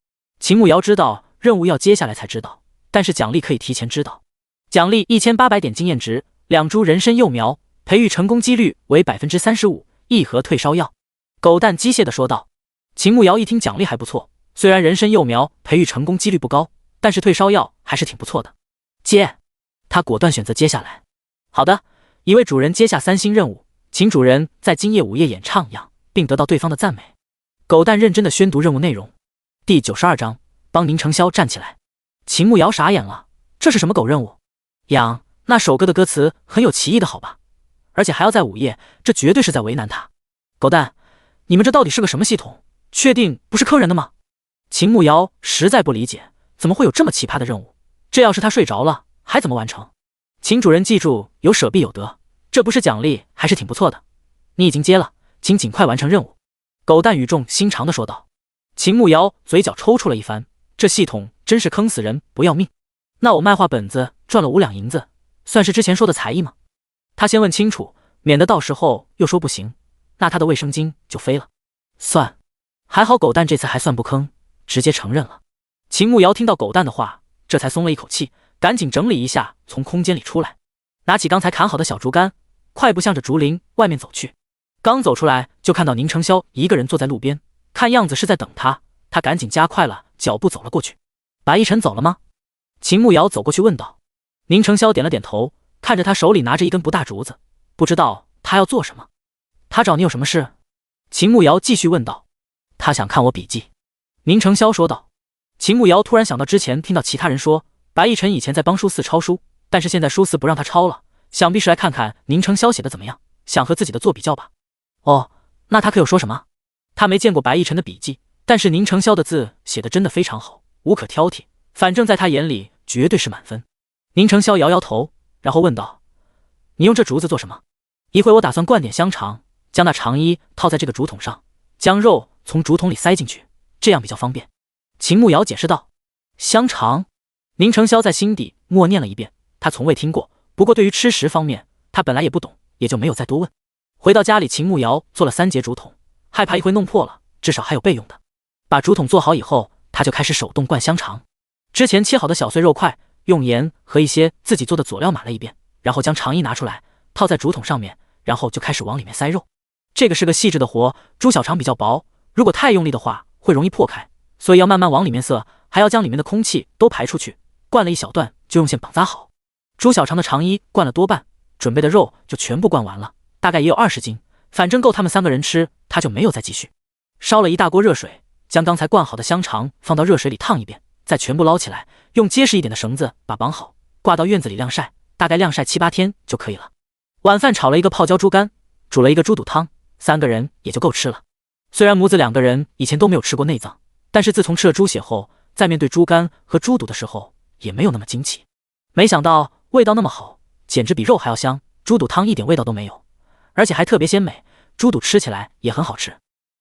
[SPEAKER 1] 秦慕瑶知道任务要接下来才知道，但是奖励可以提前知道。奖励1800点经验值，2株人参幼苗，培育成功几率为 35%，1盒退烧药。狗蛋机械地说道。秦慕瑶一听奖励还不错，虽然人参幼苗培育成功几率不高，但是退烧药还是挺不错的。接，他果断选择接下来。好的，一位主人接下3星任务，请主人在今夜午夜演唱样，并得到对方的赞美。狗蛋认真的宣读任务内容。第92章，帮宁承霄站起来。秦慕瑶傻眼了，这是什么狗任务？养，那首歌的歌词很有歧义的好吧？而且还要在午夜，这绝对是在为难他。狗蛋，你们这到底是个什么系统？确定不是坑人的吗？秦慕瑶实在不理解，怎么会有这么奇葩的任务？这要是他睡着了，还怎么完成？请主人记住，有舍必有得，这不是奖励还是挺不错的。你已经接了，请尽快完成任务。狗蛋语重心长地说道。秦慕瑶嘴角抽搐了一番，这系统真是坑死人不要命。那我卖画本子赚了5两银子，算是之前说的才艺吗？他先问清楚，免得到时候又说不行，那他的卫生巾就飞了。算，还好狗蛋这次还算不坑，直接承认了。秦慕瑶听到狗蛋的话，这才松了一口气，赶紧整理一下，从空间里出来，拿起刚才砍好的小竹竿，快步向着竹林外面走去。刚走出来，就看到宁承霄一个人坐在路边，看样子是在等他。他赶紧加快了脚步走了过去。白逸晨走了吗？秦慕瑶走过去问道。宁承霄点了点头，看着他手里拿着一根不大竹子，不知道他要做什么。他找你有什么事？秦慕瑶继续问道。他想看我笔记。宁承霄说道。秦慕瑶突然想到之前听到其他人说，白逸晨以前在帮书4抄书，但是现在书4不让他抄了，想必是来看看宁承霄写的怎么样，想和自己的做比较吧。哦，那他可有说什么？他没见过白逸晨的笔记，但是宁承霄的字写的真的非常好，无可挑剔，反正在他眼里绝对是满分。宁承霄摇摇头，然后问道：你用这竹子做什么？一会我打算灌点香肠，将那肠衣套在这个竹筒上，将肉从竹筒里塞进去，这样比较方便。秦慕瑶解释道。香肠？宁承霄在心底默念了一遍，他从未听过，不过对于吃食方面他本来也不懂，也就没有再多问。回到家里，秦慕瑶做了3节竹筒，害怕一会弄破了，至少还有备用的。把竹筒做好以后，他就开始手动灌香肠。之前切好的小碎肉块，用盐和一些自己做的佐料码了一遍，然后将肠衣拿出来套在竹筒上面，然后就开始往里面塞肉。这个是个细致的活，猪小肠比较薄，如果太用力的话会容易破开，所以要慢慢往里面塞，还要将里面的空气都排出去。灌了一小段就用线绑扎好。猪小肠的肠衣灌了多半，准备的肉就全部灌完了，大概也有20斤，反正够他们3个人吃，他就没有再继续。烧了一大锅热水，将刚才灌好的香肠放到热水里烫一遍，再全部捞起来，用结实一点的绳子把绑好，挂到院子里晾晒，大概晾晒7、8天就可以了。晚饭炒了一个泡椒猪肝，煮了一个猪肚汤，3个人也就够吃了。虽然母子2个人以前都没有吃过内脏，但是自从吃了猪血后，在面对猪肝和猪肚的时候也没有那么惊奇。没想到味道那么好，简直比肉还要香。猪肚汤一点味道都没有，而且还特别鲜美，猪肚吃起来也很好吃。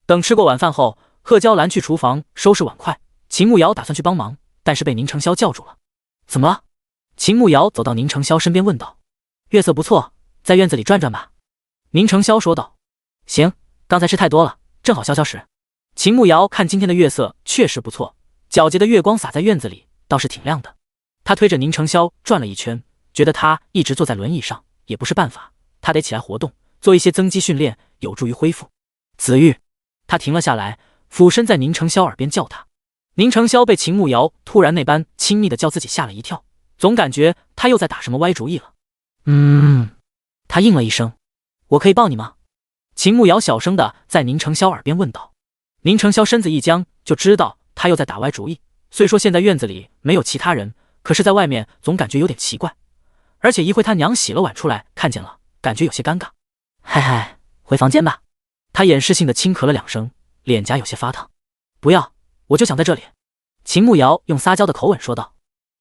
[SPEAKER 1] 等吃过晚饭后，贺娇兰去厨房收拾碗筷，秦慕瑶打算去帮忙，但是被宁承霄叫住了。怎么了？秦慕瑶走到宁承霄身边问道。月色不错，在院子里转转吧。宁承霄说道。行，刚才吃太多了，正好消消食。秦慕瑶看今天的月色确实不错，皎洁的月光洒在院子里，倒是挺亮的。他推着宁承霄转了一圈，觉得他一直坐在轮椅上也不是办法，他得起来活动，做一些增肌训练，有助于恢复。子玉，他停了下来，俯身在宁承霄耳边叫他。宁承霄被秦慕瑶突然那般亲密的叫自己吓了一跳，总感觉他又在打什么歪主意了。他应了一声。我可以抱你吗？秦慕瑶小声的在宁承霄耳边问道。宁承霄身子一僵，就知道他又在打歪主意。虽说现在院子里没有其他人，可是在外面总感觉有点奇怪，而且一会他娘洗了碗出来看见了，感觉有些尴尬。嗨嗨，回房间吧。他掩饰性的轻咳了2声，脸颊有些发烫。不要，我就想在这里。秦慕瑶用撒娇的口吻说道。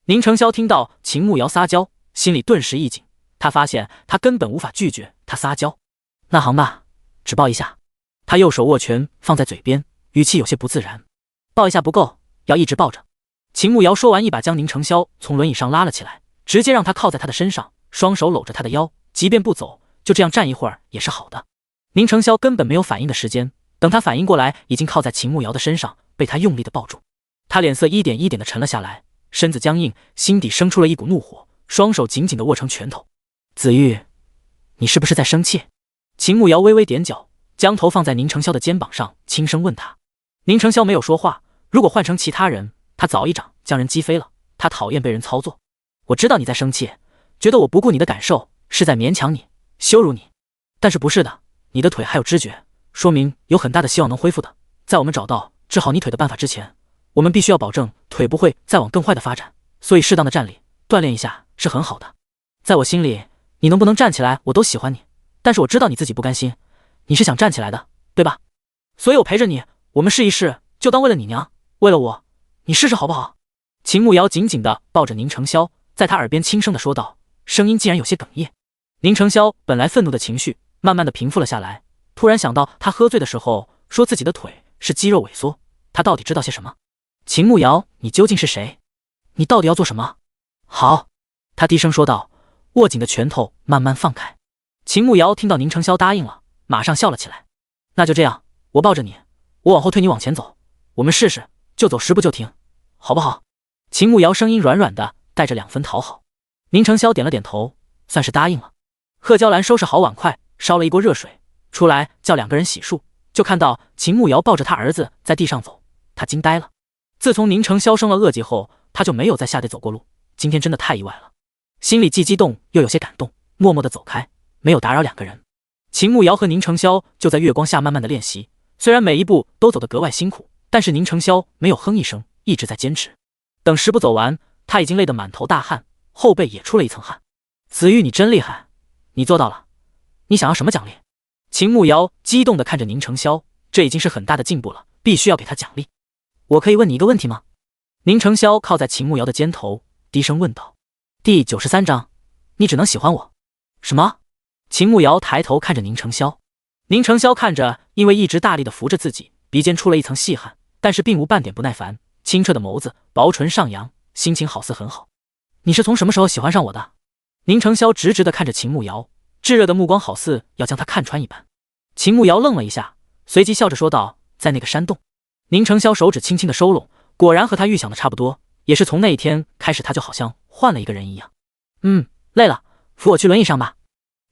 [SPEAKER 1] 宁成霄听到秦慕瑶撒娇，心里顿时一紧，他发现他根本无法拒绝他撒娇。那行吧，只抱一下。他右手握拳放在嘴边，语气有些不自然。抱一下不够，要一直抱着。秦慕瑶说完，一把将宁成霄从轮椅上拉了起来，直接让他靠在他的身上，双手搂着他的腰，即便不走，就这样站一会儿也是好的。宁成霄根本没有反应的时间，等他反应过来，已经靠在秦慕瑶的身上，被他用力的抱住。他脸色一点一点的沉了下来，身子僵硬，心底生出了一股怒火，双手紧紧的握成拳头。子玉，你是不是在生气？秦慕瑶微微点脚，将头放在宁成霄的肩膀上，轻声问他。宁成霄没有说话，如果换成其他人，他早一掌将人击飞了。他讨厌被人操作。我知道你在生气，觉得我不顾你的感受，是在勉强你，羞辱你。但是不是的，你的腿还有知觉，说明有很大的希望能恢复的。在我们找到治好你腿的办法之前，我们必须要保证腿不会再往更坏的发展，所以适当的站立锻炼一下是很好的。在我心里，你能不能站起来我都喜欢你，但是我知道你自己不甘心，你是想站起来的，对吧？所以我陪着你，我们试一试，就当为了你娘，为了我，你试试好不好？秦慕瑶紧紧地抱着宁成霄，在他耳边轻声地说道，声音竟然有些哽咽。宁成霄本来愤怒的情绪慢慢地平复了下来，突然想到他喝醉的时候说自己的腿是肌肉萎缩，他到底知道些什么？秦慕瑶，你究竟是谁？你到底要做什么？好，他低声说道，握紧的拳头慢慢放开。秦慕瑶听到宁成霄答应了，马上笑了起来。那就这样，我抱着你，我往后退，你往前走，我们试试，就走10步就停，好不好？秦慕瑶声音软软的，带着2分讨好。宁成霄点了点头，算是答应了。贺娇兰收拾好碗筷，烧了一锅热水，出来叫2个人洗漱，就看到秦慕瑶抱着他儿子在地上走，他惊呆了。自从宁成霄生了恶疾后，他就没有再下地走过路，今天真的太意外了，心里既激动又有些感动，默默地走开，没有打扰2个人。秦慕瑶和宁成霄就在月光下慢慢的练习，虽然每一步都走得格外辛苦，但是宁成霄没有哼一声，一直在坚持。等10步走完，他已经累得满头大汗，后背也出了一层汗。子玉，你真厉害，你做到了，你想要什么奖励？秦慕瑶激动地看着宁成霄，这已经是很大的进步了，必须要给他奖励。我可以问你一个问题吗？宁成霄靠在秦慕瑶的肩头，低声问道。第93章，你只能喜欢我。什么？秦慕瑶抬头看着宁成霄，宁成霄看着因为一直大力的扶着自己，鼻尖出了一层细汗，但是并无半点不耐烦，清澈的眸子，薄唇上扬，心情好似很好。你是从什么时候喜欢上我的？宁成霄直直地看着秦慕瑶，炙热的目光好似要将他看穿一般。秦慕瑶愣了一下，随即笑着说道，在那个山洞。宁成霄手指轻轻的收拢，果然和他预想的差不多，也是从那一天开始，他就好像换了一个人一样。累了，扶我去轮椅上吧。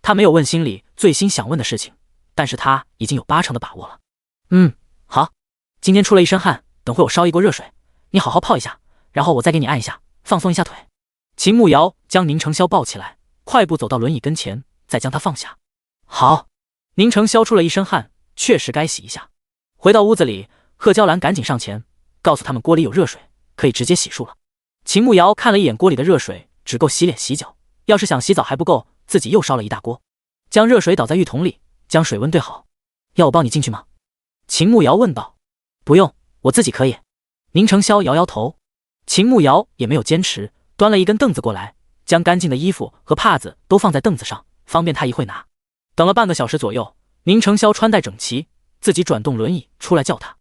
[SPEAKER 1] 他没有问心里最心想问的事情，但是他已经有80%的把握了。好，今天出了一身汗，等会我烧一锅热水，你好好泡一下，然后我再给你按一下，放松一下腿。秦慕瑶将宁成霄抱起来，快步走到轮椅跟前，再将他放下。好，宁成霄出了一身汗，确实该洗一下。回到屋子里，贺娇兰赶紧上前，告诉他们锅里有热水，可以直接洗漱了。秦慕瑶看了一眼锅里的热水，只够洗脸洗脚，要是想洗澡还不够，自己又烧了一大锅，将热水倒在浴桶里，将水温对好。要我抱你进去吗？秦慕瑶问道。不用，我自己可以。宁成霄摇摇头。秦慕瑶也没有坚持，端了一根凳子过来，将干净的衣服和帕子都放在凳子上，方便他一会拿。等了半个小时左右，宁成霄穿戴整齐，自己转动轮椅出来叫他。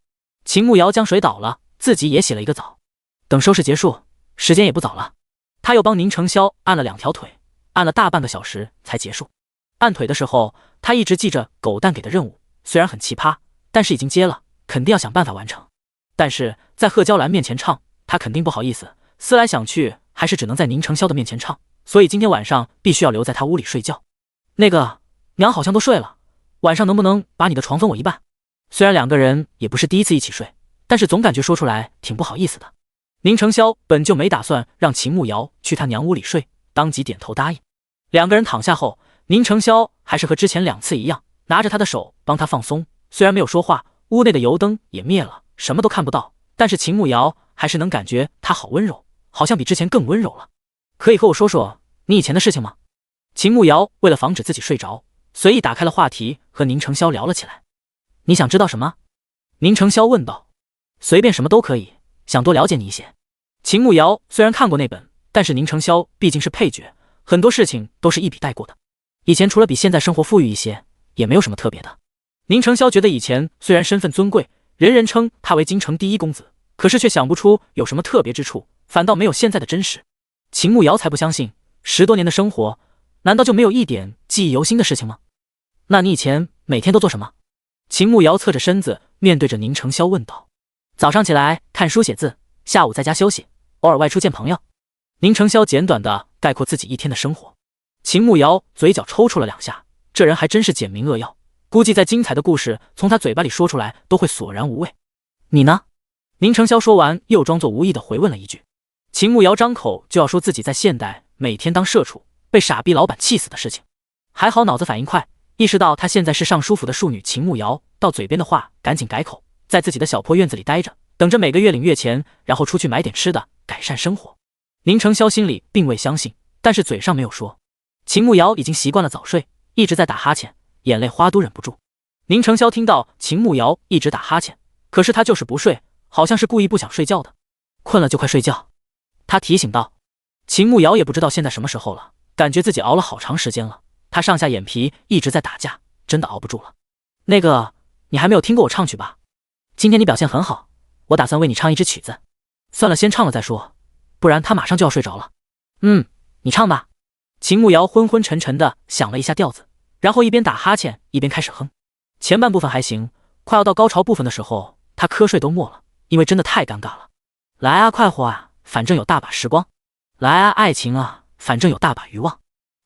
[SPEAKER 1] 秦慕瑶将水倒了，自己也洗了一个澡。等收拾结束，时间也不早了，他又帮宁成霄按了2条腿，按了大半个小时才结束。按腿的时候，他一直记着狗蛋给的任务，虽然很奇葩，但是已经接了，肯定要想办法完成。但是在贺娇兰面前唱，他肯定不好意思，思来想去，还是只能在宁成霄的面前唱，所以今天晚上必须要留在他屋里睡觉。那个，娘好像都睡了，晚上能不能把你的床分我一半？虽然2个人也不是第一次一起睡，但是总感觉说出来挺不好意思的。宁成霄本就没打算让秦慕瑶去他娘屋里睡，当即点头答应。2个人躺下后，宁成霄还是和之前2次一样，拿着他的手帮他放松。虽然没有说话，屋内的油灯也灭了，什么都看不到，但是秦慕瑶还是能感觉他好温柔，好像比之前更温柔了。可以和我说说你以前的事情吗？秦慕瑶为了防止自己睡着，随意打开了话题，和宁承霄聊了起来。你想知道什么？宁承霄问道。随便什么都可以，想多了解你一些。秦慕瑶虽然看过那本，但是宁承霄毕竟是配角，很多事情都是一笔带过的。以前除了比现在生活富裕一些，也没有什么特别的。宁承霄觉得以前虽然身份尊贵，人人称他为京城第一公子，可是却想不出有什么特别之处，反倒没有现在的真实。秦慕瑶才不相信，10多年的生活，难道就没有一点记忆犹新的事情吗？那你以前每天都做什么？秦慕瑶侧着身子，面对着宁承霄问道。早上起来看书写字，下午在家休息，偶尔外出见朋友。宁承霄简短的概括自己一天的生活。秦慕瑶嘴角抽搐了2下，这人还真是简明扼要，估计再精彩的故事从他嘴巴里说出来都会索然无味。你呢？宁承霄说完，又装作无意的回问了一句。秦慕瑶张口就要说自己在现代每天当社畜，被傻逼老板气死的事情，还好脑子反应快，意识到她现在是尚书府的庶女秦慕瑶，到嘴边的话赶紧改口，在自己的小破院子里待着，等着每个月领月钱，然后出去买点吃的，改善生活。宁承霄心里并未相信，但是嘴上没有说。秦慕瑶已经习惯了早睡，一直在打哈欠，眼泪花都忍不住。宁承霄听到秦慕瑶一直打哈欠，可是他就是不睡，好像是故意不想睡觉的。困了就快睡觉，他提醒道。秦慕瑶也不知道现在什么时候了，感觉自己熬了好长时间了，他上下眼皮一直在打架，真的熬不住了。那个，你还没有听过我唱曲吧？今天你表现很好，我打算为你唱一支曲子。算了，先唱了再说，不然他马上就要睡着了。你唱吧。秦慕瑶昏昏沉沉的想了一下调子，然后一边打哈欠一边开始哼。前半部分还行，快要到高潮部分的时候，他瞌睡都没了，因为真的太尴尬了。来啊，快活啊，反正有大把时光。来啊，爱情啊，反正有大把欲望。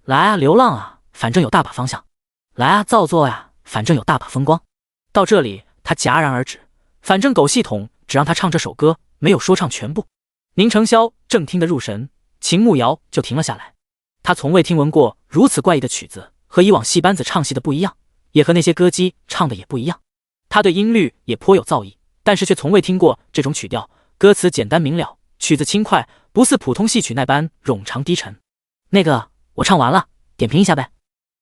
[SPEAKER 1] 来啊，流浪啊，反正有大把方向。来啊，造作呀，反正有大把风光。到这里他戛然而止，反正狗系统只让他唱这首歌，没有说唱全部。宁承霄正听得入神，秦慕瑶就停了下来。他从未听闻过如此怪异的曲子，和以往戏班子唱戏的不一样，也和那些歌姬唱的也不一样。他对音律也颇有造诣，但是却从未听过这种曲调，歌词简单明了，曲子轻快，不似普通戏曲那般冗长低沉。那个，我唱完了，点评一下呗。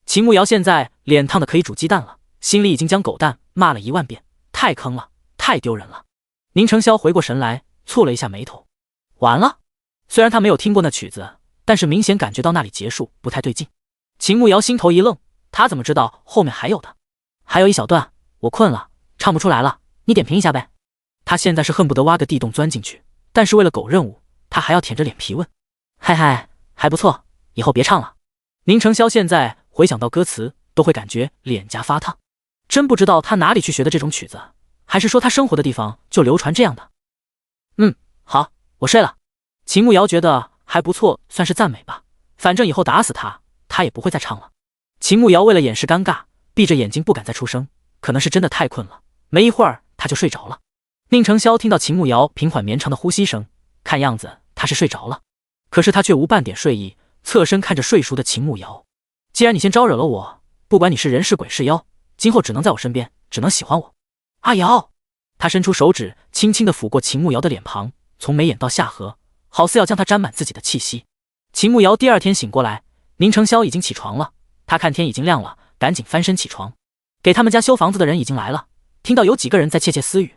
[SPEAKER 1] 秦慕瑶现在脸烫的可以煮鸡蛋了，心里已经将狗蛋骂了1万遍，太坑了，太丢人了。宁承霄回过神来，蹙了一下眉头。完了。虽然他没有听过那曲子，但是明显感觉到那里结束不太对劲。秦慕瑶心头一愣，他怎么知道后面还有的？还有一小段，我困了，唱不出来了，你点评一下呗。他现在是恨不得挖个地洞钻进去，但是为了狗任务，他还要舔着脸皮问。嗨嗨，还不错，以后别唱了。宁承霄现在回想到歌词，都会感觉脸颊发烫。真不知道他哪里去学的这种曲子，还是说他生活的地方就流传这样的？好，我睡了。秦慕瑶觉得还不错，算是赞美吧，反正以后打死他也不会再唱了。秦慕瑶为了掩饰尴尬，闭着眼睛不敢再出声，可能是真的太困了，没一会儿他就睡着了。宁承霄听到秦慕瑶平缓绵长的呼吸声，看样子他是睡着了，可是他却无半点睡意，侧身看着睡熟的秦慕瑶。既然你先招惹了我，不管你是人是鬼是妖，今后只能在我身边，只能喜欢我。阿瑶，他伸出手指轻轻地抚过秦慕瑶的脸庞，从眉眼到下颌，好似要将她沾满自己的气息。秦慕瑶第二天醒过来，宁承霄已经起床了，他看天已经亮了，赶紧翻身起床。给他们家修房子的人已经来了，听到有几个人在窃窃私语。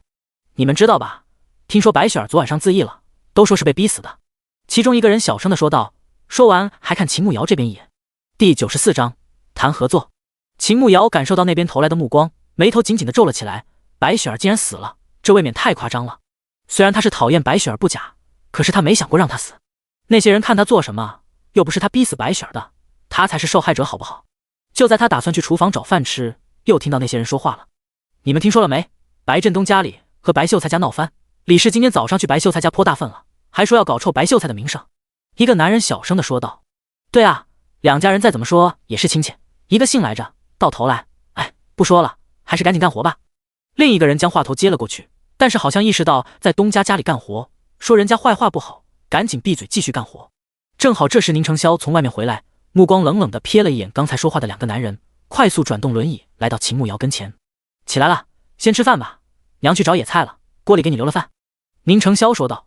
[SPEAKER 1] 你们知道吧？听说白雪儿昨晚上自缢了，都说是被逼死的。其中一个人小声地说道，说完还看秦慕瑶这边一眼。第94章谈合作。秦慕瑶感受到那边投来的目光，眉头紧紧地皱了起来。白雪儿竟然死了，这未免太夸张了。虽然他是讨厌白雪儿不假，可是他没想过让她死。那些人看他做什么，又不是他逼死白雪儿的，他才是受害者好不好？就在他打算去厨房找饭吃，又听到那些人说话了。你们听说了没？白振东家里和白秀才家闹翻，李氏今天早上去白秀才家泼大粪了，还说要搞臭白秀才的名声。一个男人小声地说道。对啊，两家人再怎么说也是亲戚，一个姓来着，到头来，不说了，还是赶紧干活吧。另一个人将话头接了过去，但是好像意识到在东家家里干活，说人家坏话不好，赶紧闭嘴继续干活。正好这时宁承霄从外面回来，目光冷冷地瞥了一眼刚才说话的两个男人，快速转动轮椅来到秦慕瑶跟前。起来了，先吃饭吧，娘去找野菜了，锅里给你留了饭。宁承霄说道。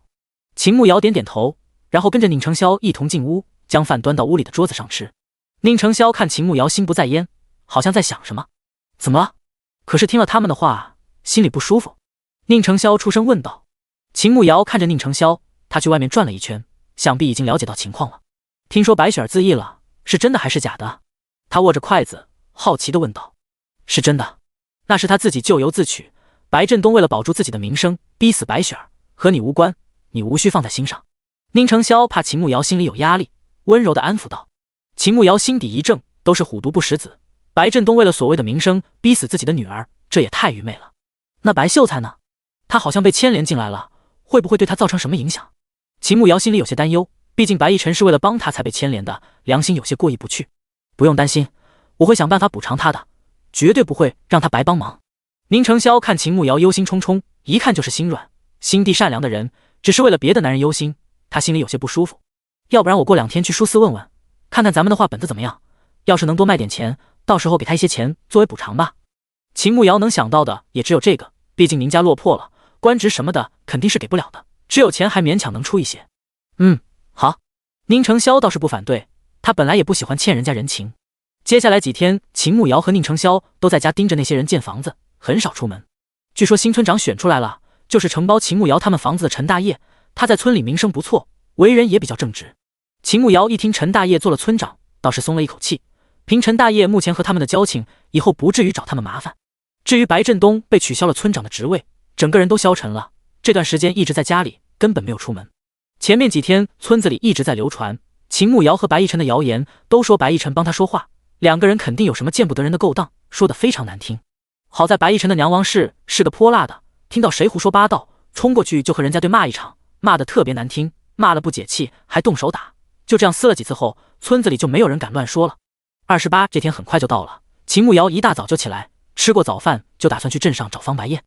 [SPEAKER 1] 秦慕瑶点点头，然后跟着宁承霄一同进屋，将饭端到屋里的桌子上吃。宁承霄看秦慕瑶心不在焉，好像在想什么。怎么了？可是听了他们的话，心里不舒服。宁承霄出声问道。秦慕瑶看着宁承霄，他去外面转了一圈，想必已经了解到情况了。听说白雪儿自缢了，是真的还是假的？他握着筷子，好奇地问道。是真的，那是他自己咎由自取。白振东为了保住自己的名声，逼死白雪儿，和你无关，你无需放在心上。宁承霄怕秦慕瑶心里有压力，温柔地安抚道。秦慕瑶心底一怔，都是虎毒不食子，白振东为了所谓的名声逼死自己的女儿，这也太愚昧了。那白秀才呢？他好像被牵连进来了，会不会对他造成什么影响？秦慕瑶心里有些担忧，毕竟白逸晨是为了帮他才被牵连的，良心有些过意不去。不用担心，我会想办法补偿他的，绝对不会让他白帮忙。宁承霄看秦慕瑶忧心忡忡，一看就是心软、心地善良的人，只是为了别的男人忧心，他心里有些不舒服。要不然我过2天去书肆问问，看看咱们的画本子怎么样，要是能多卖点钱，到时候给他一些钱作为补偿吧。秦慕瑶能想到的也只有这个，毕竟宁家落魄了，官职什么的肯定是给不了的，只有钱还勉强能出一些。好。宁承霄倒是不反对，他本来也不喜欢欠人家人情。接下来几天，秦慕瑶和宁承霄都在家盯着那些人建房子，很少出门。据说新村长选出来了，就是承包秦慕瑶他们房子的陈大业，他在村里名声不错，为人也比较正直。秦慕瑶一听陈大业做了村长，倒是松了一口气，凭陈大业目前和他们的交情，以后不至于找他们麻烦。至于白振东被取消了村长的职位，整个人都消沉了，这段时间一直在家里，根本没有出门。前面几天村子里一直在流传秦慕瑶和白逸晨的谣言，都说白逸晨帮他说话，两个人肯定有什么见不得人的勾当，说得非常难听。好在白逸晨的娘王氏是个泼辣的，听到谁胡说八道，冲过去就和人家对骂一场，骂得特别难听，骂了不解气还动手打。就这样撕了几次后，村子里就没有人敢乱说了。28这天很快就到了，秦慕瑶一大早就起来，吃过早饭就打算去镇上找方白燕。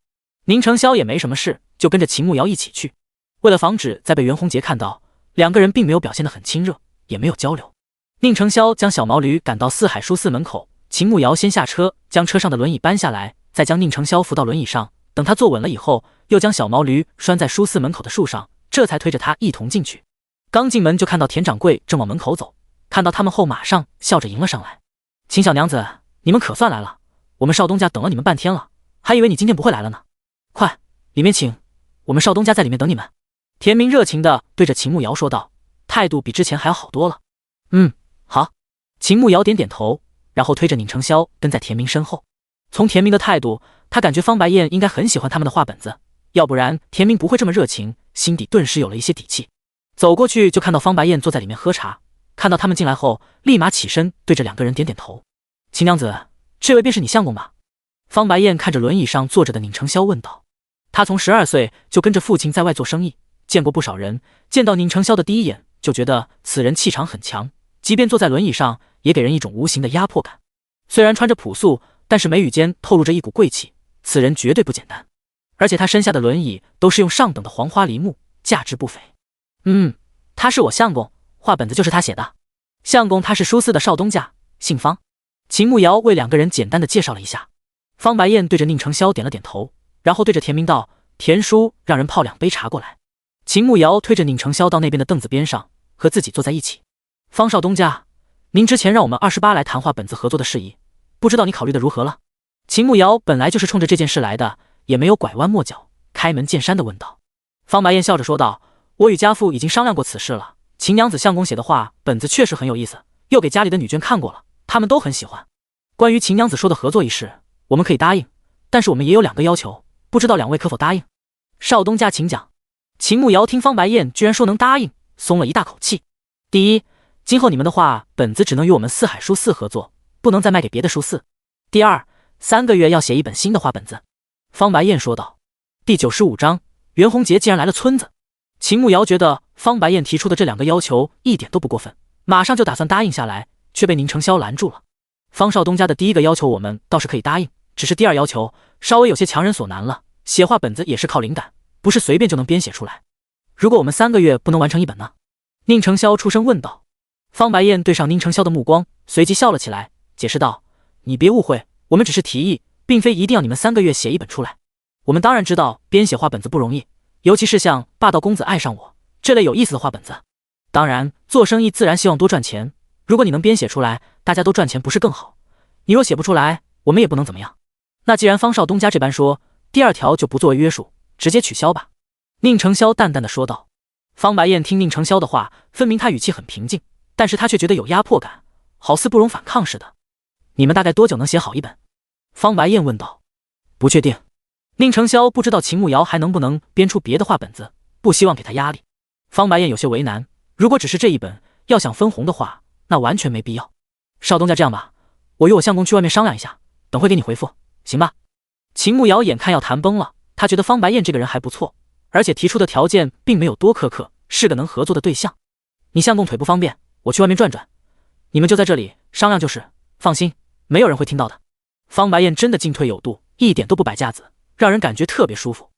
[SPEAKER 1] 宁承霄也没什么事，就跟着秦慕瑶一起去。为了防止再被袁洪杰看到，两个人并没有表现得很亲热，也没有交流。宁承霄将小毛驴赶到四海书肆门口，秦慕瑶先下车，将车上的轮椅搬下来，再将宁承霄扶到轮椅上。等他坐稳了以后，又将小毛驴拴在书肆门口的树上，这才推着他一同进去。刚进门就看到田掌柜正往门口走，看到他们后马上笑着迎了上来。秦小娘子，你们可算来了，我们少东家等了你们半天了，还以为你今天不会来了呢。快，里面请，我们少东家在里面等你们。田明热情地对着秦慕瑶说道，态度比之前还要好多了。好。秦慕瑶点点头，然后推着宁承霄跟在田明身后。从田明的态度，他感觉方白燕应该很喜欢他们的画本子，要不然田明不会这么热情，心底顿时有了一些底气。走过去就看到方白燕坐在里面喝茶，看到他们进来后，立马起身对着两个人点点头。秦娘子，这位便是你相公吧？方白燕看着轮椅上坐着的宁承霄问道。他从12岁就跟着父亲在外做生意，见过不少人，见到宁承霄的第一眼就觉得此人气场很强，即便坐在轮椅上也给人一种无形的压迫感。虽然穿着朴素，但是眉宇间透露着一股贵气，此人绝对不简单。而且他身下的轮椅都是用上等的黄花梨木，价值不菲。他是我相公，画本子就是他写的。相公他是书肆的少东家，姓方。秦慕瑶为两个人简单的介绍了一下。方白燕对着宁承霄点了点头，然后对着田明道，田叔让人泡2杯茶过来。秦慕瑶推着宁承霄到那边的凳子边上，和自己坐在一起。方少东家，您之前让我们28来谈画本子合作的事宜，不知道你考虑的如何了？秦慕瑶本来就是冲着这件事来的，也没有拐弯抹角，开门见山的问道。方白燕笑着说道，我与家父已经商量过此事了，秦娘子相公写的画本子确实很有意思，又给家里的女眷看过了，他们都很喜欢。关于秦娘子说的合作一事，我们可以答应，但是我们也有2个要求，不知道2位可否答应？少东家请讲。秦慕瑶听方白燕居然说能答应，松了一大口气。第一，今后你们的画本子只能与我们四海书肆合作，不能再卖给别的书肆。第二，3个月要写一本新的画本子。方白燕说道。第95章，袁洪杰竟然来了村子。秦慕瑶觉得方白燕提出的这2个要求一点都不过分，马上就打算答应下来，却被宁承霄拦住了。方少东家的第1个要求我们倒是可以答应，只是第2要求稍微有些强人所难了，写画本子也是靠灵感，不是随便就能编写出来。如果我们3个月不能完成一本呢？宁承霄出声问道。方白燕对上宁承霄的目光，随即笑了起来，解释道，你别误会，我们只是提议，并非一定要你们3个月写一本出来。我们当然知道编写画本子不容易，尤其是像霸道公子爱上我这类有意思的画本子。当然做生意自然希望多赚钱，如果你能编写出来，大家都赚钱不是更好？你若写不出来，我们也不能怎么样。那既然方少东家这般说，第2条就不作为约束，直接取消吧。宁承霄淡淡的说道。方白燕听宁承霄的话，分明他语气很平静，但是他却觉得有压迫感，好似不容反抗似的。你们大概多久能写好一本？方白燕问道。不确定。宁承霄不知道秦慕瑶还能不能编出别的画本子，不希望给他压力。方白燕有些为难，如果只是这一本，要想分红的话，那完全没必要。少东家这样吧，我与我相公去外面商量一下，等会给你回复，行吧？秦慕瑶眼看要谈崩了，他觉得方白燕这个人还不错，而且提出的条件并没有多苛刻，是个能合作的对象。你相公腿不方便，我去外面转转，你们就在这里商量就是，放心，没有人会听到的。方白燕真的进退有度，一点都不摆架子，让人感觉特别舒服。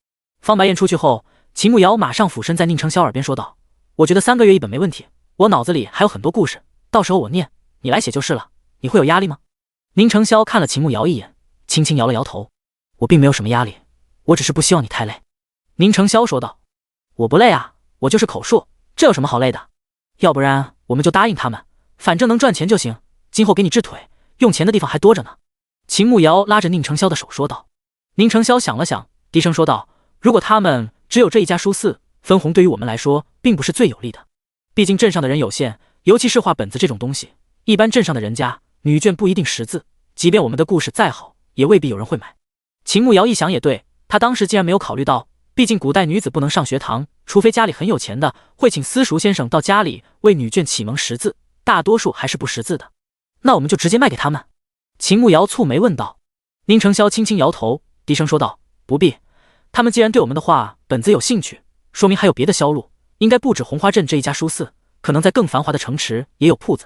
[SPEAKER 1] 方白燕出去后，秦慕瑶马上俯身在宁承霄耳边说道：我觉得3个月一本没问题，我脑子里还有很多故事，到时候我念，你来写就是了，你会有压力吗？宁承霄看了秦慕瑶一眼，轻轻摇了摇头。我并没有什么压力，我只是不希望你太累。宁承霄说道。我不累啊，我就是口述，这有什么好累的？要不然我们就答应他们，反正能赚钱就行，今后给你治腿，用钱的地方还多着呢。秦慕瑶拉着宁承霄的手说道。宁承霄想了想，低声说道：如果他们只有这一家书肆，分红对于我们来说并不是最有利的，毕竟镇上的人有限，尤其是画本子这种东西，一般镇上的人家女眷不一定识字，即便我们的故事再好，也未必有人会买。秦慕瑶一想也对，他当时竟然没有考虑到，毕竟古代女子不能上学堂，除非家里很有钱的，会请私塾先生到家里为女眷启蒙识字，大多数还是不识字的。那我们就直接卖给他们？秦慕瑶蹙眉问道。宁承霄轻轻摇头，低声说道：不必，他们既然对我们的画本子有兴趣，说明还有别的销路，应该不止红花镇这一家书肆，可能在更繁华的城池也有铺子。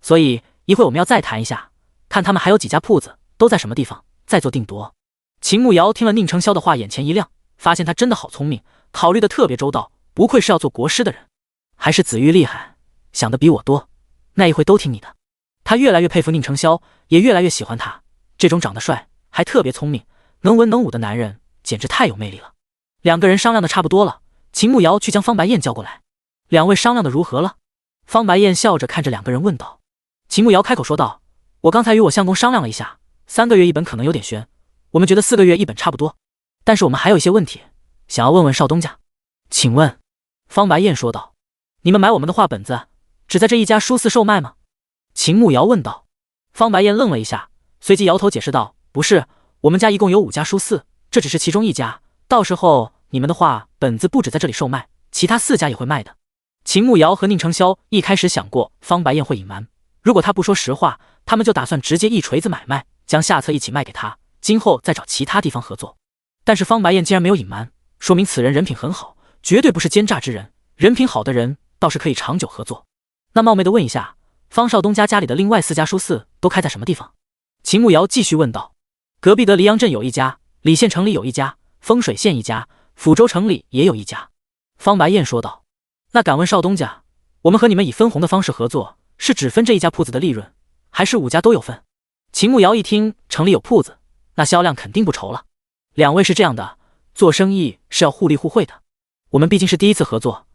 [SPEAKER 1] 所以一会我们要再谈一下，看他们还有几家铺子，都在什么地方，再做定夺。秦慕瑶听了宁承霄的话，眼前一亮，发现他真的好聪明，考虑的特别周到，不愧是要做国师的人。还是子玉厉害，想的比我多，那一回都听你的。他越来越佩服宁承霄，也越来越喜欢他，这种长得帅还特别聪明能文能武的男人简直太有魅力了。2个人商量的差不多了，秦慕瑶去将方白燕叫过来。2位商量的如何了？方白燕笑着看着2个人问道。秦慕瑶开口说道：我刚才与我相公商量了一下，3个月一本可能有点悬，我们觉得4个月一本差不多，但是我们还有一些问题想要问问少东家。请问。方白燕说道。你们买我们的画本子只在这一家书肆售卖吗？秦慕瑶问道。方白燕愣了一下，随即摇头解释道：不是，我们家一共有5家书肆，这只是其中一家，到时候你们的画本子不止在这里售卖，其他4家也会卖的。秦慕瑶和宁承霄一开始想过方白燕会隐瞒，如果他不说实话，他们就打算直接一锤子买卖，将下册一起卖给他，今后再找其他地方合作。但是方白燕竟然没有隐瞒，说明此人人品很好，绝对不是奸诈之人，人品好的人倒是可以长久合作。那冒昧的问一下，方少东家里的另外4家书肆都开在什么地方？秦慕瑶继续问道。隔壁的黎阳镇有一家，李县城里有一家，丰水县一家，抚州城里也有一家。方白燕说道。那敢问少东家，我们和你们以分红的方式合作，是只分这一家铺子的利润，还是5家都有分？秦慕瑶一听城里有铺子，那销量肯定不愁了。2位是这样的，做生意是要互利互惠的，我们毕竟是第一次合作，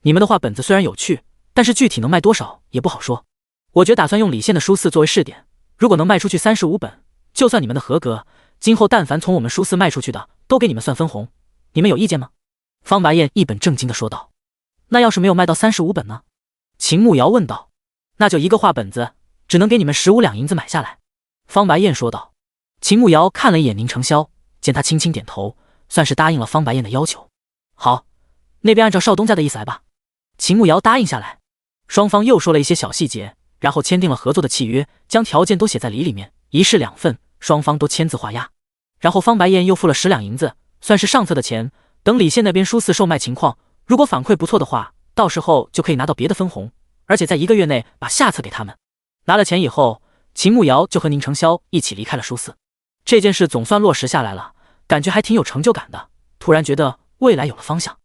[SPEAKER 1] 你们的画本子虽然有趣，但是具体能卖多少也不好说。我打算用李县的书肆作为试点，如果能卖出去35本，就算你们的合格，今后但凡从我们书肆卖出去的，都给你们算分红，你们有意见吗？方白燕一本正经地说道。那要是没有卖到35本呢？秦慕瑶问道。那就一个画本子只能给你们15两银子买下来。方白燕说道。秦慕瑶看了一眼宁承霄，见他轻轻点头，算是答应了方白燕的要求。好，那边按照少东家的意思来吧。秦慕瑶答应下来，双方又说了一些小细节，然后签订了合作的契约，将条件都写在里面，一式2份，双方都签字画押。然后方白燕又付了10两银子，算是上册的钱，等李县那边书肆售卖情况，如果反馈不错的话，到时候就可以拿到别的分红，而且在1个月内把下册给他们。拿了钱以后，秦慕瑶就和宁承霄一起离开了书肆。这件事总算落实下来了，感觉还挺有成就感的，突然觉得未来有了方向。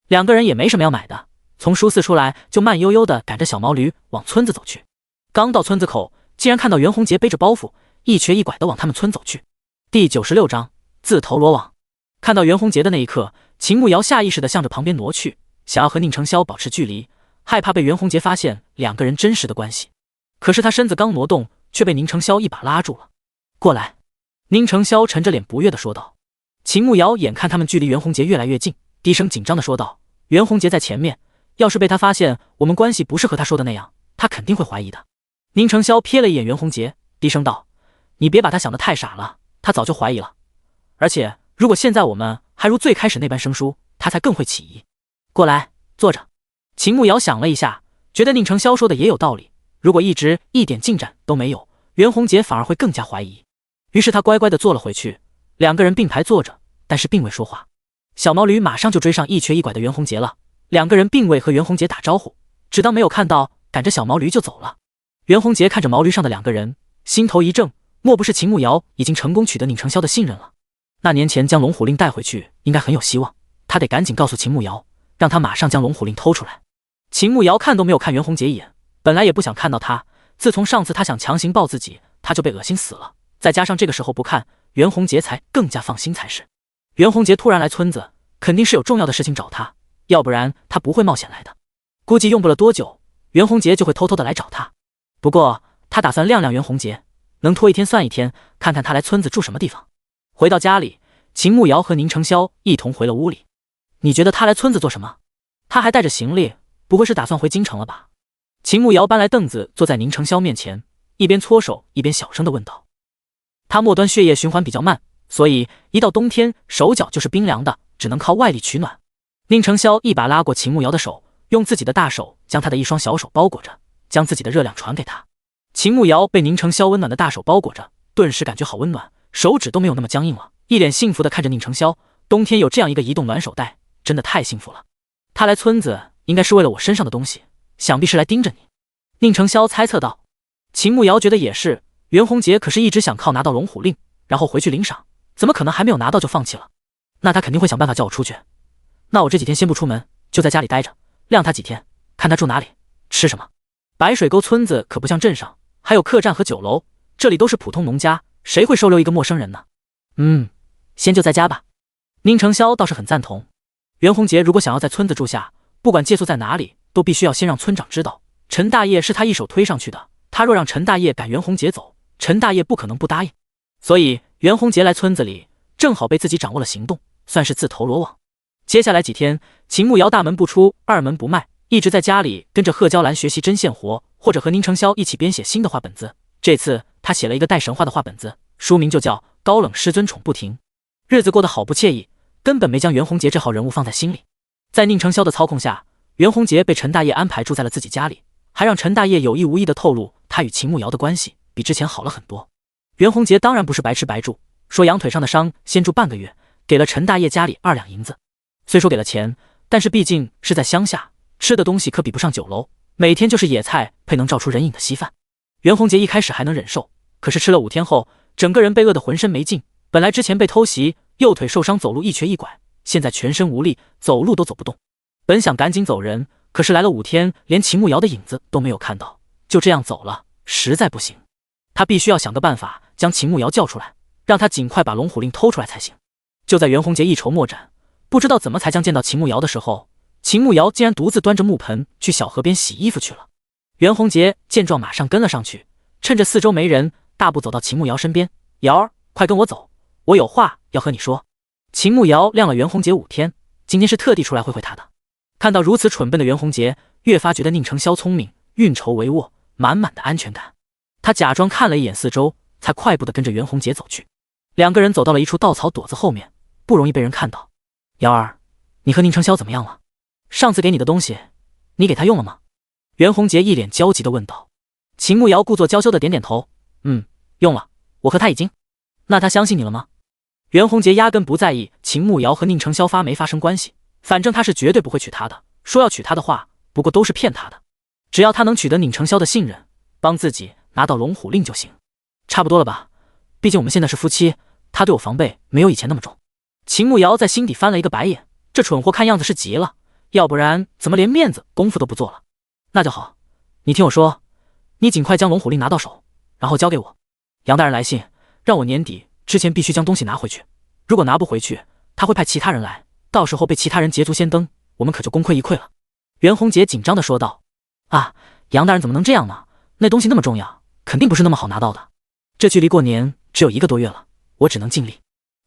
[SPEAKER 1] 2个人也没什么要买的，从书肆出来就慢悠悠地赶着小毛驴往村子走去。刚到村子口，竟然看到袁洪杰背着包袱一瘸一拐地往他们村走去。第96章自投罗网。看到袁洪杰的那一刻，秦慕瑶下意识地向着旁边挪去，想要和宁承霄保持距离，害怕被袁洪杰发现2个人真实的关系。可是他身子刚挪动，却被宁承霄一把拉住了。过来。宁承霄沉着脸不悦地说道。秦慕瑶眼看他们距离袁弘杰越来越近，低声紧张地说道：“袁弘杰在前面，要是被他发现我们关系不是和他说的那样，他肯定会怀疑的。”宁承霄瞥了一眼袁弘杰，低声道：“你别把他想得太傻了，他早就怀疑了。而且如果现在我们还如最开始那般生疏，他才更会起疑。过来，坐着。”秦慕瑶想了一下，觉得宁承霄说的也有道理。如果一直一点进展都没有，袁弘杰反而会更加怀疑。于是他乖乖地坐了回去，两个人并排坐着，但是并未说话。小毛驴马上就追上一瘸一拐的袁弘杰了，两个人并未和袁弘杰打招呼，只当没有看到，赶着小毛驴就走了。袁弘杰看着毛驴上的两个人，心头一怔，莫不是秦慕瑶已经成功取得宁承霄的信任了？那年前将龙虎令带回去应该很有希望，他得赶紧告诉秦慕瑶，让他马上将龙虎令偷出来。秦慕瑶看都没有看袁弘杰一眼，本来也不想看到他，自从上次他想强行抱自己，他就被恶心死了，再加上这个时候不看，袁弘杰才更加放心才是。袁弘杰突然来村子，肯定是有重要的事情找他，要不然他不会冒险来的。估计用不了多久，袁弘杰就会偷偷的来找他。不过他打算晾晾袁弘杰，能拖一天算一天，看看他来村子住什么地方。回到家里，秦慕瑶和宁承霄一同回了屋里。你觉得他来村子做什么？他还带着行李，不会是打算回京城了吧？秦慕瑶搬来凳子坐在宁承霄面前，一边搓手一边小声地问道。他末端血液循环比较慢，所以一到冬天手脚就是冰凉的，只能靠外力取暖。宁承霄一把拉过秦慕瑶的手，用自己的大手将他的一双小手包裹着，将自己的热量传给他。秦慕瑶被宁承霄温暖的大手包裹着，顿时感觉好温暖，手指都没有那么僵硬了，一脸幸福地看着宁承霄。冬天有这样一个移动暖手袋，真的太幸福了。他来村子应该是为了我身上的东西，想必是来盯着你。宁承霄猜测道。秦慕瑶觉得也是，袁弘杰可是一直想靠拿到龙虎令，然后回去领赏，怎么可能还没有拿到就放弃了？那他肯定会想办法叫我出去。那我这几天先不出门，就在家里待着，晾他几天，看他住哪里，吃什么。白水沟村子可不像镇上，还有客栈和酒楼，这里都是普通农家，谁会收留一个陌生人呢？先就在家吧。宁承霄倒是很赞同。袁弘杰如果想要在村子住下，不管借宿在哪里，都必须要先让村长知道。陈大业是他一手推上去的，他若让陈大业赶袁弘杰走，陈大业不可能不答应。所以袁弘杰来村子里，正好被自己掌握了行动，算是自投罗网。接下来几天，秦慕瑶大门不出，二门不迈，一直在家里跟着贺娇兰学习针线活，或者和宁承霄一起编写新的画本子。这次他写了一个带神话的画本子，书名就叫《高冷师尊宠不停》。日子过得好不惬意，根本没将袁弘杰这号人物放在心里。在宁承霄的操控下，袁弘杰被陈大业安排住在了自己家里，还让陈大业有意无意地透露他与秦慕瑶的关系比之前好了很多。袁弘杰当然不是白吃白住，说羊腿上的伤先住半个月，给了陈大业家里2两银子。虽说给了钱，但是毕竟是在乡下，吃的东西可比不上酒楼，每天就是野菜配能照出人影的稀饭。袁弘杰一开始还能忍受，可是吃了5天后，整个人被饿得浑身没劲。本来之前被偷袭，右腿受伤，走路一瘸一拐，现在全身无力，走路都走不动。本想赶紧走人，可是来了5天，连秦慕瑶的影子都没有看到，就这样走了，实在不行。他必须要想个办法将秦慕瑶叫出来，让他尽快把龙虎令偷出来才行。就在袁弘杰一筹莫展，不知道怎么才将见到秦慕瑶的时候，秦慕瑶竟然独自端着木盆去小河边洗衣服去了。袁弘杰见状马上跟了上去，趁着四周没人，大步走到秦慕瑶身边：“瑶儿，快跟我走，我有话要和你说。”秦慕瑶晾了袁弘杰5天，今天是特地出来会会他的。看到如此蠢笨的袁弘杰，越发觉得宁承霄聪明，运筹帷幄，满满的安全感。他假装看了一眼四周，才快步地跟着袁弘杰走去。两个人走到了一处稻草垛子后面，不容易被人看到。瑶儿，你和宁承霄怎么样了？上次给你的东西，你给他用了吗？袁弘杰一脸焦急地问道。秦慕瑶故作娇羞地点点头，用了，我和他已经。那他相信你了吗？袁弘杰压根不在意秦慕瑶和宁承霄没发生关系，反正他是绝对不会娶她的，说要娶她的话，不过都是骗他的。只要他能取得宁承霄的信任，帮自己拿到龙虎令就行。差不多了吧，毕竟我们现在是夫妻，他对我防备没有以前那么重。秦慕瑶在心底翻了一个白眼，这蠢货看样子是急了，要不然怎么连面子功夫都不做了？那就好，你听我说，你尽快将龙虎令拿到手，然后交给我。杨大人来信，让我年底之前必须将东西拿回去，如果拿不回去，他会派其他人来，到时候被其他人捷足先登，我们可就功亏一篑了。袁弘杰紧张地说道。啊，杨大人怎么能这样呢？那东西那么重要，肯定不是那么好拿到的。这距离过年只有1个多月了，我只能尽力。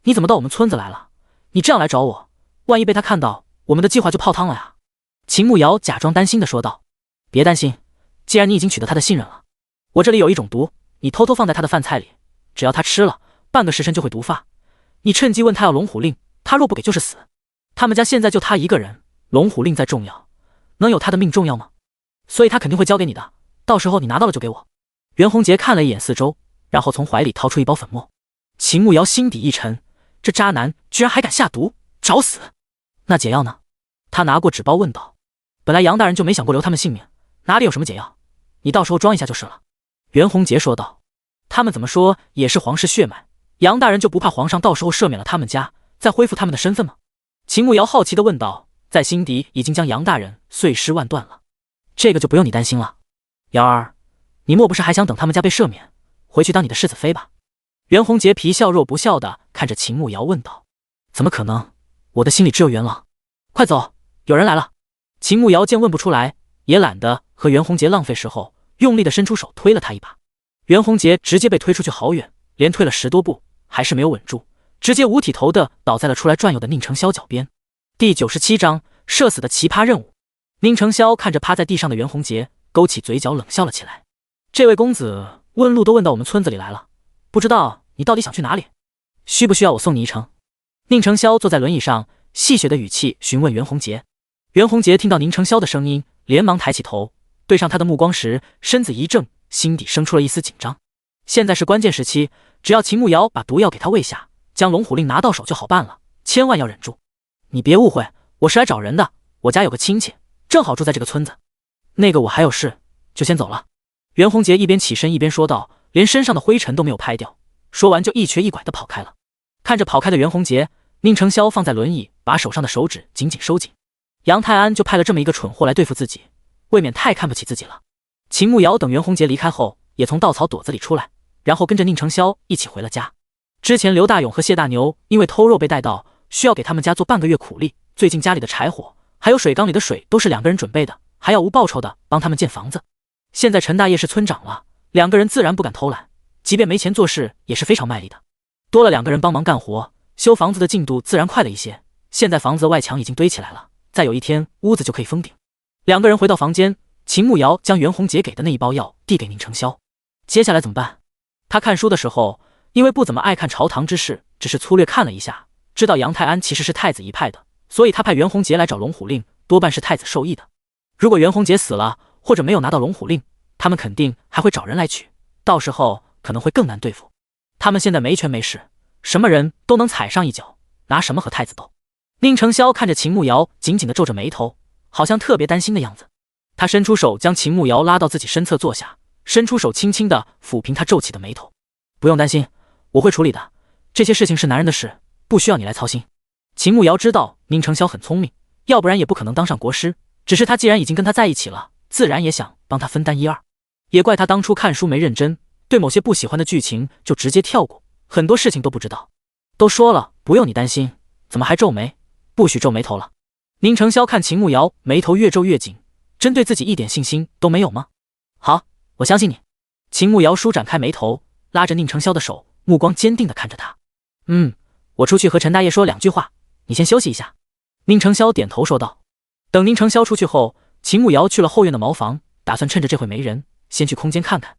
[SPEAKER 1] 你怎么到我们村子来了？你这样来找我，万一被他看到，我们的计划就泡汤了呀。秦慕瑶假装担心地说道。别担心，既然你已经取得他的信任了，我这里有一种毒，你偷偷放在他的饭菜里，只要他吃了，半个时辰就会毒发。你趁机问他要龙虎令，他若不给就是死。他们家现在就他一个人，龙虎令再重要，能有他的命重要吗？所以他肯定会交给你的，到时候你拿到了就给我。袁洪杰看了一眼四周，然后从怀里掏出一包粉末。秦慕瑶心底一沉，这渣男居然还敢下毒，找死！那解药呢？他拿过纸包问道。本来杨大人就没想过留他们性命，哪里有什么解药？你到时候装一下就是了。袁洪杰说道。他们怎么说也是皇室血脉，杨大人就不怕皇上到时候赦免了他们家，再恢复他们的身份吗？秦慕瑶好奇地问道，在心底已经将杨大人碎尸万段了。这个就不用你担心了。瑶儿，你莫不是还想等他们家被赦免，回去当你的世子妃吧？袁洪杰皮笑肉不笑地看着秦慕瑶问道。怎么可能？我的心里只有元朗。快走，有人来了。秦慕瑶见问不出来，也懒得和袁洪杰浪费时候，用力地伸出手推了他一把。袁洪杰直接被推出去好远，连退了10多步，还是没有稳住，直接五体投地倒在了出来转悠的宁承霄脚边。第97章社死的奇葩任务。宁承霄看着趴在地上的袁洪杰，勾起嘴角冷笑了起来。这位公子问路都问到我们村子里来了，不知道你到底想去哪里？需不需要我送你一程？宁承霄坐在轮椅上，戏谑的语气询问袁洪杰。袁洪杰听到宁承霄的声音，连忙抬起头，对上他的目光时，身子一怔，心底生出了一丝紧张。现在是关键时期，只要秦慕瑶把毒药给他喂下，将龙虎令拿到手就好办了，千万要忍住。你别误会，我是来找人的，我家有个亲戚，正好住在这个村子。那个我还有事，就先走了。袁洪杰一边起身一边说道，连身上的灰尘都没有拍掉，说完就一瘸一拐地跑开了。看着跑开的袁洪杰，宁承霄放在轮椅，把手上的手指紧紧收紧。杨泰安就派了这么一个蠢货来对付自己，未免太看不起自己了。秦慕瑶等袁洪杰离开后，也从稻草垛子里出来，然后跟着宁承霄一起回了家。之前刘大勇和谢大牛因为偷肉被带到，需要给他们家做半个月苦力，最近家里的柴火还有水缸里的水都是2个人准备的，还要无报酬的帮他们建房子。现在陈大爷是村长了，2个人自然不敢偷懒，即便没钱做事也是非常卖力的。多了2个人帮忙干活，修房子的进度自然快了一些。现在房子外墙已经堆起来了，再有1天屋子就可以封顶。2个人回到房间，秦慕瑶将袁洪杰给的那一包药递给宁承霄。接下来怎么办？他看书的时候，因为不怎么爱看朝堂之事，只是粗略看了一下，知道杨泰安其实是太子一派的，所以他派袁洪杰来找龙虎令，多半是太子授意的。如果袁洪杰死了，或者没有拿到龙虎令，他们肯定还会找人来取，到时候可能会更难对付。他们现在没权没势，什么人都能踩上一脚，拿什么和太子斗？宁承霄看着秦慕瑶紧紧地皱着眉头，好像特别担心的样子。他伸出手将秦慕瑶拉到自己身侧坐下，伸出手轻轻地抚平他皱起的眉头。不用担心，我会处理的，这些事情是男人的事，不需要你来操心。秦慕瑶知道宁承霄很聪明，要不然也不可能当上国师，只是他既然已经跟他在一起了，自然也想帮他分担1、2。也怪他当初看书没认真，对某些不喜欢的剧情就直接跳过，很多事情都不知道。都说了不用你担心，怎么还皱眉？不许皱眉头了。宁承霄看秦慕瑶眉头越皱越紧，真对自己一点信心都没有吗？好，我相信你。秦慕瑶舒展开眉头，拉着宁承霄的手，目光坚定地看着他。我出去和陈大爷说2句话，你先休息一下。宁承霄点头说道。等宁承霄出去后，秦慕瑶去了后院的茅房，打算趁着这会没人，先去空间看看。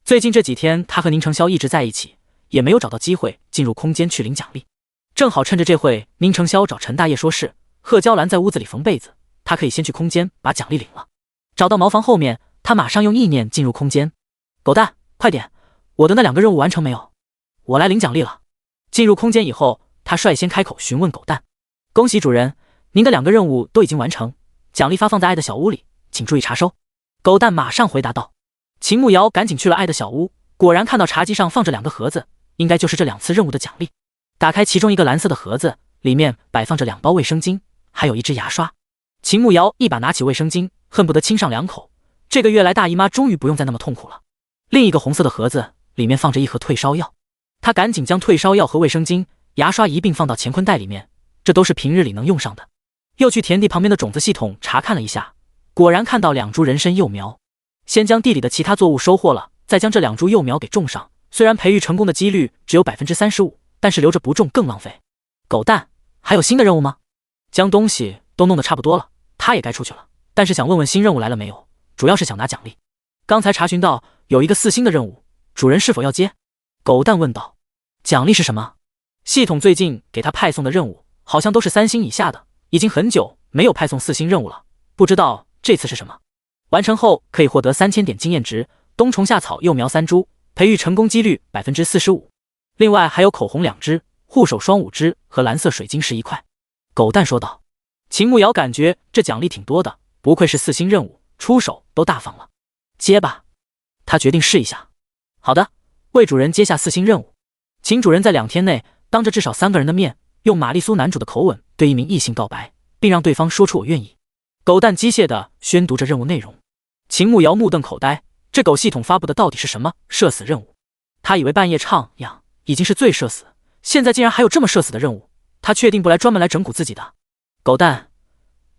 [SPEAKER 1] 最近这几天他和宁承霄一直在一起，也没有找到机会进入空间去领奖励。正好趁着这会，宁承霄找陈大爷说事，贺娇兰在屋子里缝被子，他可以先去空间把奖励领了。找到茅房后面，他马上用意念进入空间。狗蛋，快点，我的那2个任务完成没有？我来领奖励了。进入空间以后，他率先开口询问狗蛋。恭喜主人，您的2个任务都已经完成，奖励发放在爱的小屋里，请注意查收。狗蛋马上回答道。秦慕瑶赶紧去了爱的小屋，果然看到茶几上放着2个盒子，应该就是这2次任务的奖励。打开其中一个蓝色的盒子，里面摆放着2包卫生巾，还有1支牙刷。秦慕瑶一把拿起卫生巾，恨不得亲上2口。这个月来大姨妈终于不用再那么痛苦了。另一个红色的盒子里面放着1盒退烧药，他赶紧将退烧药和卫生巾、牙刷一并放到乾坤袋里面，这都是平日里能用上的。又去田地旁边的种子系统查看了一下，果然看到2株人参幼苗。先将地里的其他作物收获了，再将这2株幼苗给种上，虽然培育成功的几率只有35%，但是留着不种更浪费。狗蛋，还有新的任务吗？将东西都弄得差不多了，他也该出去了，但是想问问新任务来了没有，主要是想拿奖励。刚才查询到有一个4星的任务，主人是否要接？狗蛋问道。奖励是什么？系统最近给他派送的任务好像都是3星以下的，已经很久没有派送4星任务了，不知道这次是什么。完成后可以获得3000点经验值，冬虫夏草幼苗3株，培育成功几率 45%。另外还有口红2支，护手霜5支和蓝色水晶石1块。狗蛋说道。秦牧瑶感觉这奖励挺多的，不愧是4星任务，出手都大方了。接吧，他决定试一下。好的，为主人接下4星任务，请主人在2天内当着至少3个人的面，用玛丽苏男主的口吻对一名异性告白，并让对方说出我愿意。狗蛋机械地宣读着任务内容。秦牧瑶目瞪口呆，这狗系统发布的到底是什么社死任务？他以为半夜唱呀已经是最社死，现在竟然还有这么社死的任务，他确定不来专门来整蛊自己的。狗蛋，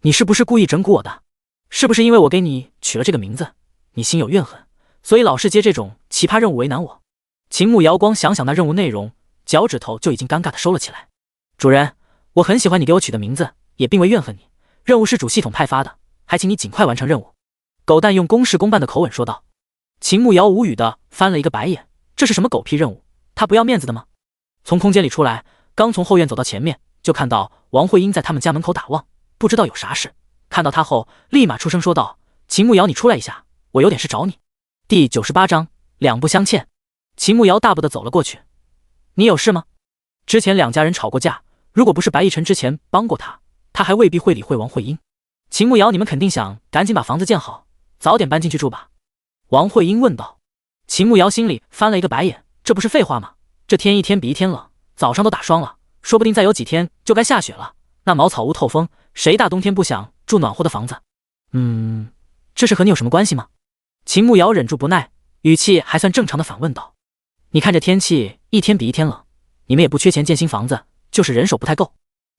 [SPEAKER 1] 你是不是故意整蛊我的？是不是因为我给你取了这个名字，你心有怨恨，所以老是接这种奇葩任务为难我？秦牧瑶光想想那任务内容，脚趾头就已经尴尬地收了起来。主人，我很喜欢你给我取的名字，也并未怨恨你，任务是主系统派发的，还请你尽快完成任务。狗蛋用公事公办的口吻说道。秦牧瑶无语地翻了一个白眼，这是什么狗屁任务？他不要面子的吗？从空间里出来，刚从后院走到前面，就看到王慧英在他们家门口打望，不知道有啥事。看到他后，立马出声说道：“秦牧瑶，你出来一下，我有点事找你。”第98章两不相欠。秦牧瑶大步地走了过去。你有事吗？之前2家人吵过架，如果不是白逸晨之前帮过他，他还未必会理会王慧英。秦牧瑶，你们肯定想赶紧把房子建好，早点搬进去住吧？王慧英问道。秦牧瑶心里翻了一个白眼，这不是废话吗？这天一天比一天冷，早上都打霜了，说不定再有几天就该下雪了。那茅草屋透风，谁大冬天不想住暖和的房子？这是和你有什么关系吗？秦牧瑶忍住不耐，语气还算正常的反问道。你看这天气一天比一天冷，你们也不缺钱建新房子，就是人手不太够。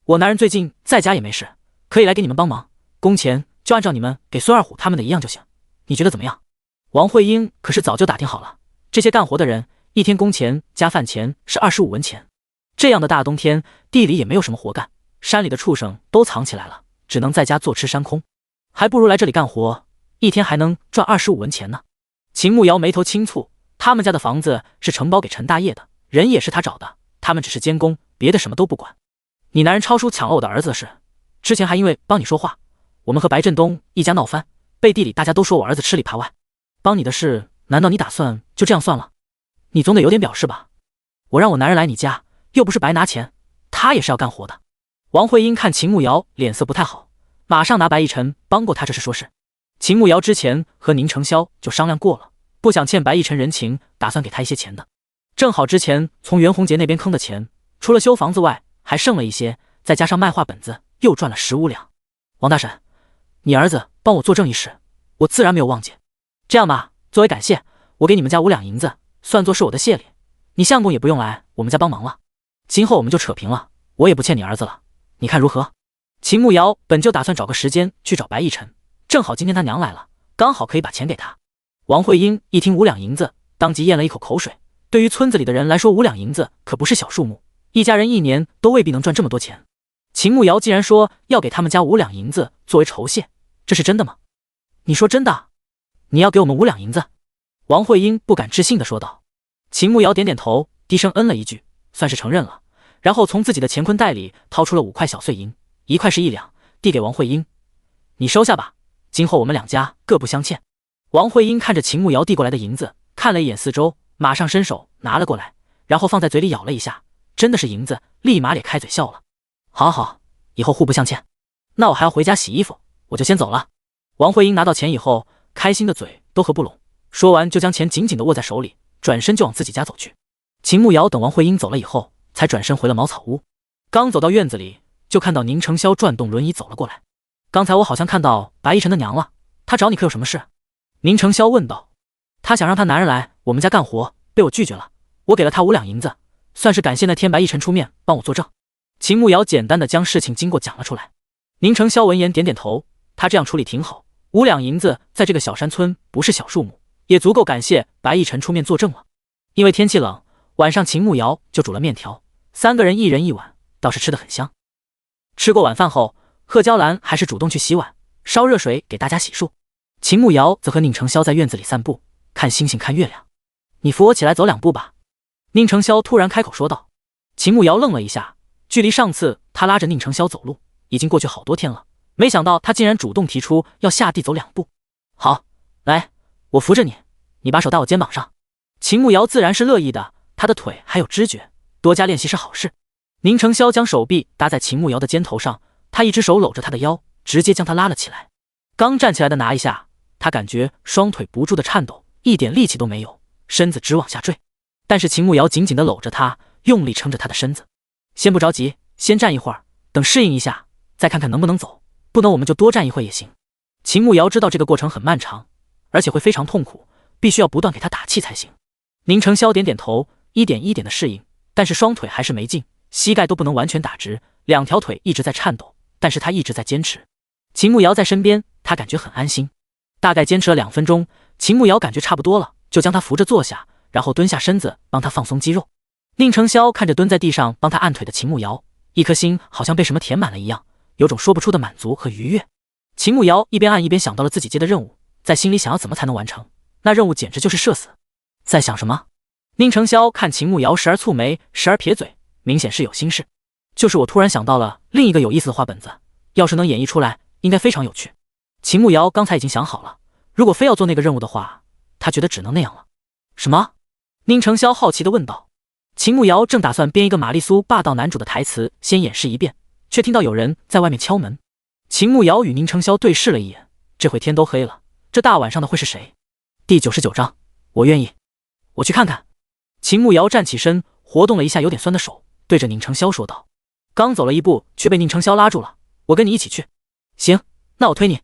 [SPEAKER 1] 我男人最近在家也没事，可以来给你们帮忙，工钱就按照你们给孙二虎他们的一样就行，你觉得怎么样？王慧英可是早就打听好了，这些干活的人一天工钱加饭钱是25文钱。这样的大冬天，地里也没有什么活干，山里的畜生都藏起来了，只能在家坐吃山空，还不如来这里干活，一天还能赚25文钱呢。秦牧瑶眉头轻蹙，他们家的房子是承包给陈大业的，人也是他找的，他们只是监工，别的什么都不管。你男人超叔抢了我的儿子的事，之前还因为帮你说话，我们和白振东一家闹翻，背地里大家都说我儿子吃里扒外。帮你的事，难道你打算就这样算了？你总得有点表示吧？我让我男人来你家，又不是白拿钱，他也是要干活的。王慧英看秦牧瑶脸色不太好，马上拿白逸晨帮过他这事说事。秦牧瑶之前和宁承霄就商量过了，不想欠白逸晨人情，打算给他一些钱的。正好之前从袁宏杰那边坑的钱，除了修房子外，还剩了一些，再加上卖画本子，又赚了15两。王大婶，你儿子帮我作证一事，我自然没有忘记。这样吧，作为感谢，我给你们家5两银子，算作是我的谢礼。你相公也不用来我们家帮忙了，今后我们就扯平了，我也不欠你儿子了，你看如何？秦牧瑶本就打算找个时间去找白逸晨，正好今天他娘来了，刚好可以把钱给他。王慧英一听5两银子，当即咽了一口口水。对于村子里的人来说，5两银子可不是小数目，一家人一年都未必能赚这么多钱。秦牧瑶既然说要给他们家5两银子作为酬谢，这是真的吗？你说真的？你要给我们5两银子？王慧英不敢置信地说道。秦牧瑶点点头，低声嗯了一句，算是承认了，然后从自己的乾坤袋里掏出了5块小碎银，1块是1两，递给王慧英。你收下吧，今后我们2家各不相欠。王慧英看着秦牧瑶递过来的银子，看了一眼四周，马上伸手拿了过来，然后放在嘴里咬了一下，真的是银子，立马咧开嘴笑了。好好，以后互不相欠。那我还要回家洗衣服，我就先走了。王慧英拿到钱以后，开心的嘴都合不拢，说完就将钱紧紧地握在手里，转身就往自己家走去。秦牧瑶等王慧英走了以后，才转身回了茅草屋。刚走到院子里，就看到宁承霄转动轮椅走了过来。刚才我好像看到白逸晨的娘了，她找你可有什么事？宁承霄问道。她想让她男人来我们家干活，被我拒绝了，我给了她5两银子，算是感谢那天白逸晨出面帮我作证。秦牧瑶简单的将事情经过讲了出来。宁承霄闻言点点头，他这样处理挺好，5两银子在这个小山村不是小数目，也足够感谢白逸晨出面作证了。因为天气冷，晚上秦牧瑶就煮了面条， 3个人1人1碗，倒是吃得很香。吃过晚饭后，贺娇兰还是主动去洗碗，烧热水给大家洗漱。秦慕瑶则和宁承霄在院子里散步，看星星看月亮。你扶我起来走2步吧。宁承霄突然开口说道。秦慕瑶愣了一下，距离上次他拉着宁承霄走路已经过去好多天了，没想到他竟然主动提出要下地走2步。好，来，我扶着你，你把手搭我肩膀上。秦慕瑶自然是乐意的，他的腿还有知觉，多加练习是好事。宁承霄将手臂搭在秦慕瑶的肩头上，他一只手搂着她的腰，直接将她拉了起来。刚站起来的拿一下，他感觉双腿不住的颤抖，一点力气都没有，身子直往下坠。但是秦慕瑶紧紧地搂着他，用力撑着他的身子。先不着急，先站一会儿，等适应一下，再看看能不能走，不能我们就多站一会也行。秦慕瑶知道这个过程很漫长，而且会非常痛苦，必须要不断给他打气才行。宁承霄点点头，一点一点的适应，但是双腿还是没劲，膝盖都不能完全打直，2条腿一直在颤抖，但是他一直在坚持。秦慕瑶在身边，他感觉很安心。大概坚持了2分钟，秦慕瑶感觉差不多了，就将他扶着坐下，然后蹲下身子帮他放松肌肉。宁承霄看着蹲在地上帮他按腿的秦慕瑶，一颗心好像被什么填满了一样，有种说不出的满足和愉悦。秦慕瑶一边按一边想到了自己接的任务，在心里想要怎么才能完成，那任务简直就是社死。在想什么？宁承霄看秦慕瑶时而蹙眉时而撇嘴，明显是有心事。就是我突然想到了另一个有意思的画本子，要是能演绎出来应该非常有趣。秦慕瑶刚才已经想好了，如果非要做那个任务的话，他觉得只能那样了。什么？宁承霄好奇地问道。秦慕瑶正打算编一个玛丽苏霸道男主的台词先演示一遍，却听到有人在外面敲门。秦慕瑶与宁承霄对视了一眼，这会天都黑了，这大晚上的会是谁？第99章，我愿意，我去看看。秦慕瑶站起身，活动了一下有点酸的手，对着宁承霄说道。刚走了一步，却被宁承霄拉住了。我跟你一起去。行，那我推你。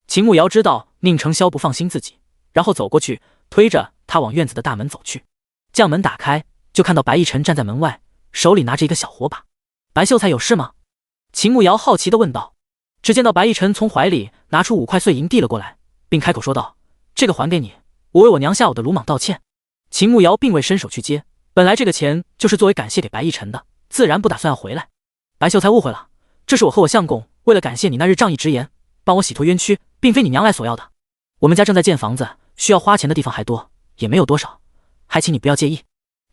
[SPEAKER 1] 秦慕瑶知道宁承霄不放心自己，然后走过去，推着他往院子的大门走去。将门打开，就看到白逸晨站在门外，手里拿着一个小火把。白秀才有事吗？秦慕瑶好奇地问道。只见到白逸晨从怀里拿出5块碎银递了过来，并开口说道：这个还给你，我为我娘下午的鲁莽道歉。秦慕瑶并未伸手去接，本来这个钱就是作为感谢给白逸晨的，自然不打算要回来。白秀才误会了，这是我和我相公为了感谢你那日仗义直言，帮我洗脱冤屈，并非你娘来索要的。我们家正在建房子，需要花钱的地方还多，也没有多少，还请你不要介意。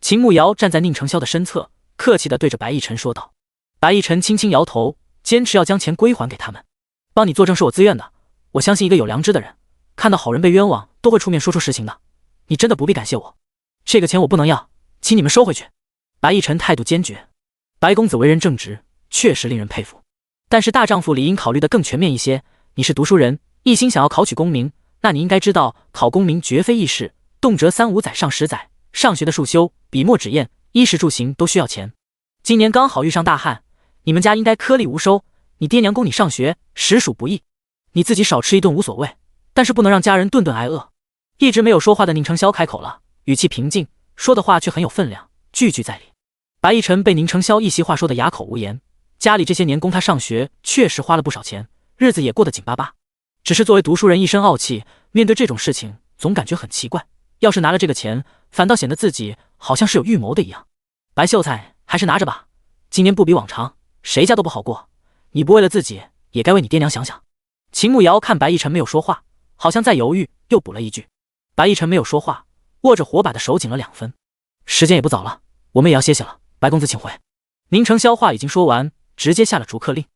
[SPEAKER 1] 秦慕瑶站在宁承霄的身侧，客气地对着白逸晨说道。白逸晨轻轻摇头，坚持要将钱归还给他们。帮你作证是我自愿的，我相信一个有良知的人，看到好人被冤枉都会出面说出实情的，你真的不必感谢我。这个钱我不能要，请你们收回去。白逸晨态度坚决。白公子为人正直，确实令人佩服，但是大丈夫理应考虑得更全面一些。你是读书人，一心想要考取功名，那你应该知道考功名绝非易事，动辄3、5载上10载，上学的束修、笔墨纸砚、衣食住行都需要钱。今年刚好遇上大旱，你们家应该颗粒无收，你爹娘供你上学实属不易，你自己少吃一顿无所谓，但是不能让家人顿顿挨饿。一直没有说话的宁承霄开口了，语气平静，说的话却很有分量，句句在理。白逸晨被宁承霄一席话说得哑口无言，家里这些年供他上学确实花了不少钱，日子也过得紧巴巴。只是作为读书人一身傲气，面对这种事情总感觉很奇怪，要是拿了这个钱，反倒显得自己好像是有预谋的一样。白秀才还是拿着吧，今年不比往常，谁家都不好过，你不为了自己，也该为你爹娘想想。秦慕瑶看白逸晨没有说话，好像在犹豫，又补了一句。白逸晨没有说话，握着火把的手紧了2分。时间也不早了，我们也要歇歇了，白公子请回。宁承霄话已经说完，直接下了逐客令。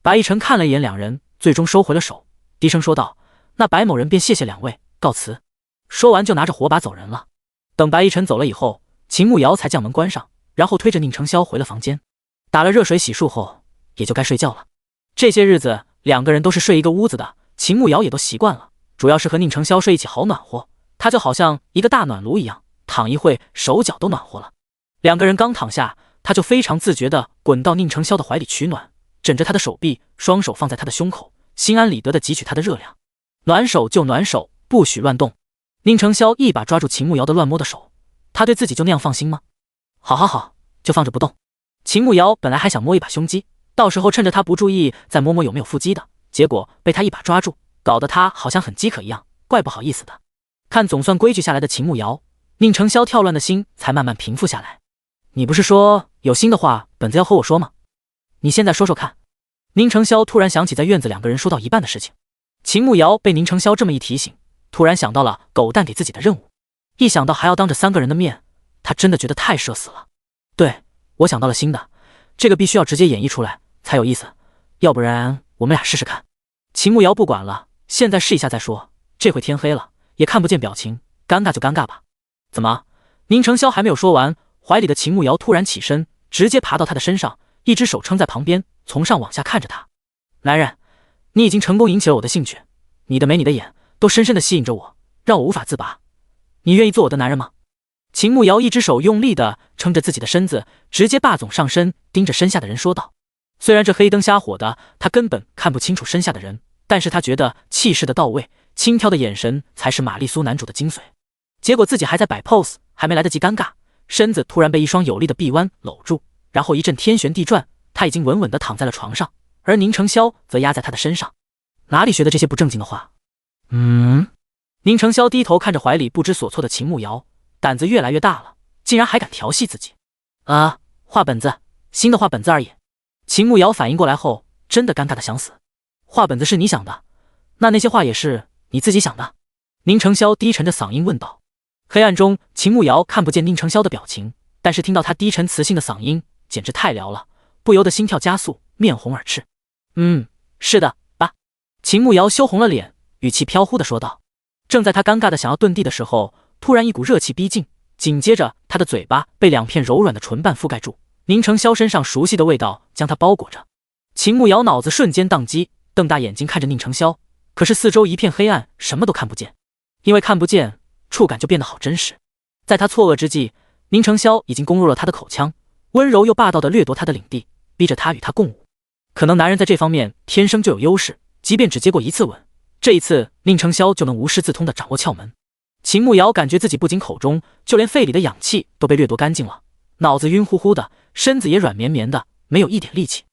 [SPEAKER 1] 白逸晨看了一眼2人，最终收回了手，低声说道：那白某人便谢谢2位，告辞。说完就拿着火把走人了。等白逸晨走了以后，秦慕瑶才将门关上，然后推着宁承霄回了房间。打了热水洗漱后，也就该睡觉了。这些日子2个人都是睡一个屋子的，秦慕瑶也都习惯了，主要是和宁承霄睡一起好暖和，他就好像一个大暖炉一样，躺一会手脚都暖和了。2个人刚躺下，他就非常自觉地滚到宁承霄的怀里取暖，枕着他的手臂，双手放在他的胸口，心安理得地汲取他的热量。暖手就暖手，不许乱动。宁承霄一把抓住秦慕瑶的乱摸的手，他对自己就那样放心吗？好，就放着不动。秦慕瑶本来还想摸一把胸肌，到时候趁着他不注意再摸摸有没有腹肌的，结果被他一把抓住，搞得他好像很饥渴一样，怪不好意思的。看总算规矩下来的秦慕瑶，宁承霄跳乱的心才慢慢平复下来。你不是说有新的话本子要和我说吗？你现在说说看。宁成霄突然想起在院子两个人说到一半的事情。秦慕瑶被宁成霄这么一提醒，突然想到了狗蛋给自己的任务，一想到还要当着3个人的面，他真的觉得太社死了。对，我想到了新的，这个必须要直接演绎出来才有意思，要不然我们俩试试看。秦慕瑶不管了，现在试一下再说，这会天黑了，也看不见表情，尴尬就尴尬吧。怎么？宁成霄还没有说完，怀里的秦慕瑶突然起身，直接爬到他的身上，一只手撑在旁边，从上往下看着他。男人，你已经成功引起了我的兴趣，你的眉你的眼都深深地吸引着我，让我无法自拔。你愿意做我的男人吗？秦慕瑶一只手用力地撑着自己的身子，直接霸总上身，盯着身下的人说道。虽然这黑灯瞎火的，他根本看不清楚身下的人，但是他觉得气势的到位，轻佻的眼神才是玛丽苏男主的精髓。结果自己还在摆 pose， 还没来得及尴尬，身子突然被一双有力的臂弯搂住，然后一阵天旋地转，他已经稳稳地躺在了床上，而宁成霄则压在他的身上。哪里学的这些不正经的话？宁成霄低头看着怀里不知所措的秦慕瑶，胆子越来越大了，竟然还敢调戏自己。画本子，新的画本子而已。秦慕瑶反应过来后，真的尴尬的想死。画本子是你想的，那些话也是你自己想的？宁成霄低沉着嗓音问道。黑暗中，秦慕瑶看不见宁成霄的表情，但是听到他低沉磁性的嗓音，简直太撩了，不由得心跳加速，面红耳赤。是的，爸。秦慕瑶羞红了脸，语气飘忽地说道。正在他尴尬的想要遁地的时候，突然一股热气逼近，紧接着他的嘴巴被2片柔软的唇瓣覆盖住，宁成霄身上熟悉的味道将他包裹着。秦慕瑶脑子瞬间宕机，瞪大眼睛看着宁成霄，可是四周一片黑暗，什么都看不见。因为看不见，触感就变得好真实。在他错愕之际，宁成霄已经攻入了他的口腔，温柔又霸道地掠夺他的领地，逼着他与他共舞。可能男人在这方面天生就有优势，即便只接过1次吻，这一次宁成霄就能无师自通地掌握窍门。秦慕瑶感觉自己不仅口中，就连肺里的氧气都被掠夺干净了，脑子晕乎乎的，身子也软绵绵的，没有一点力气。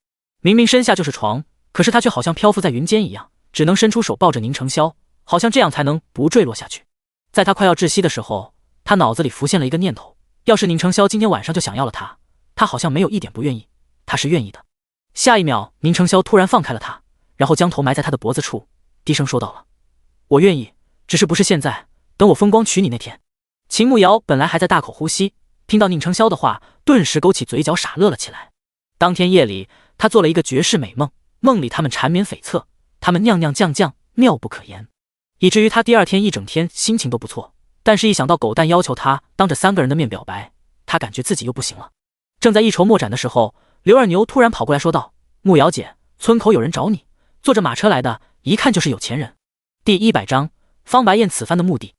[SPEAKER 1] 明明身下就是床，可是他却好像漂浮在云间一样，只能伸出手抱着宁成霄，好像这样才能不坠落下去。在他快要窒息的时候，他脑子里浮现了一个念头，要是宁成霄今天晚上就想要了他，他好像没有一点不愿意，他是愿意的。下一秒，宁成霄突然放开了他，然后将头埋在他的脖子处，低声说道了：我愿意，只是不是现在，等我风光娶你那天。秦慕瑶本来还在大口呼吸，听到宁成霄的话，顿时勾起嘴角傻乐了起来。当天夜里，他做了一个绝世美梦，梦里他们缠绵悱恻，他们酿酿酱酱，妙不可言，以至于他第2天一整天心情都不错。但是一想到狗蛋要求他当着3个人的面表白，他感觉自己又不行了。正在一筹莫展的时候，刘二牛突然跑过来说道：慕瑶姐，村口有人找你，坐着马车来的，一看就是有钱人。第100章方白燕此番的目的。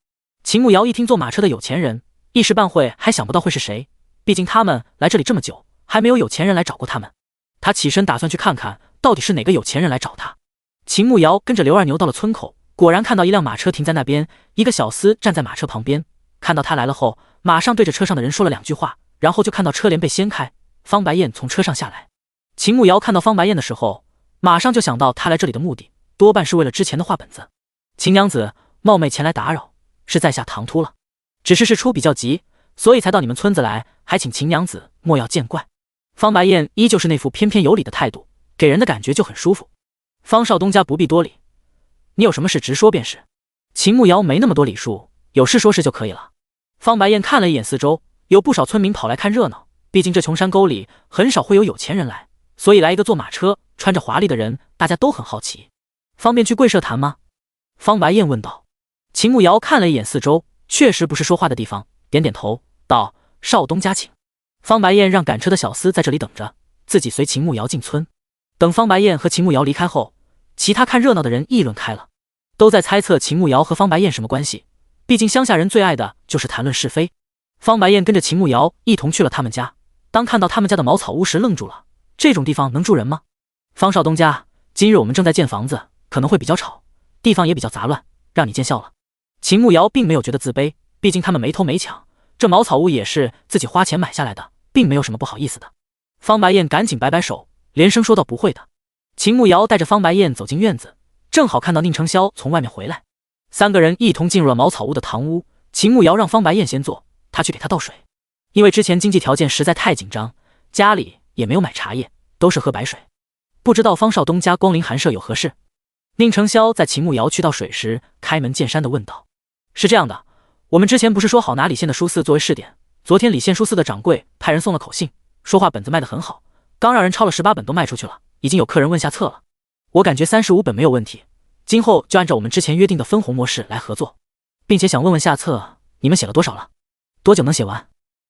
[SPEAKER 1] 秦慕瑶一听坐马车的有钱人，一时半会还想不到会是谁，毕竟他们来这里这么久，还没有有钱人来找过他们。他起身打算去看看到底是哪个有钱人来找他。秦慕瑶跟着刘二牛到了村口，果然看到一辆马车停在那边，一个小厮站在马车旁边，看到他来了后，马上对着车上的人说了2句话，然后就看到车帘被掀开，方白燕从车上下来。秦慕瑶看到方白燕的时候，马上就想到他来这里的目的，多半是为了之前的画本子。秦娘子冒昧前来打扰，是在下唐突了，只是事出比较急，所以才到你们村子来，还请秦娘子莫要见怪。方白燕依旧是那副翩翩有礼的态度，给人的感觉就很舒服。方少东家不必多礼，你有什么事直说便是。秦慕瑶没那么多礼数，有事说事就可以了。方白燕看了一眼四周，有不少村民跑来看热闹，毕竟这穷山沟里很少会有有钱人来，所以来一个坐马车穿着华丽的人，大家都很好奇。方便去贵社谈吗？方白燕问道。秦慕瑶看了一眼四周，确实不是说话的地方，点点头道：少东家请。方白燕让赶车的小厮在这里等着，自己随秦慕瑶进村。等方白燕和秦慕瑶离开后，其他看热闹的人议论开了，都在猜测秦慕瑶和方白燕什么关系，毕竟乡下人最爱的就是谈论是非。方白燕跟着秦慕瑶一同去了他们家，当看到他们家的茅草屋时愣住了，这种地方能住人吗？方少东家，今日我们正在建房子，可能会比较吵，地方也比较杂乱，让你见笑了。秦慕瑶并没有觉得自卑，毕竟他们没偷没抢，这茅草屋也是自己花钱买下来的，并没有什么不好意思的。方白燕赶紧摆摆手，连声说道不会的。秦慕瑶带着方白燕走进院子，正好看到宁成霄从外面回来，3个人一同进入了茅草屋的堂屋。秦慕瑶让方白燕先坐，他去给他倒水。因为之前经济条件实在太紧张，家里也没有买茶叶，都是喝白水。不知道方少东家光临寒舍有何事？宁承霄在秦慕瑶去倒水时，开门见山地问道：“是这样的，我们之前不是说好拿李县的书肆作为试点？昨天李县书肆的掌柜派人送了口信，说话本子卖得很好，刚让人抄了18本都卖出去了，已经有客人问下册了。我感觉35本没有问题，今后就按照我们之前约定的分红模式来合作，并且想问问下册你们写了多少了？多久能写完？”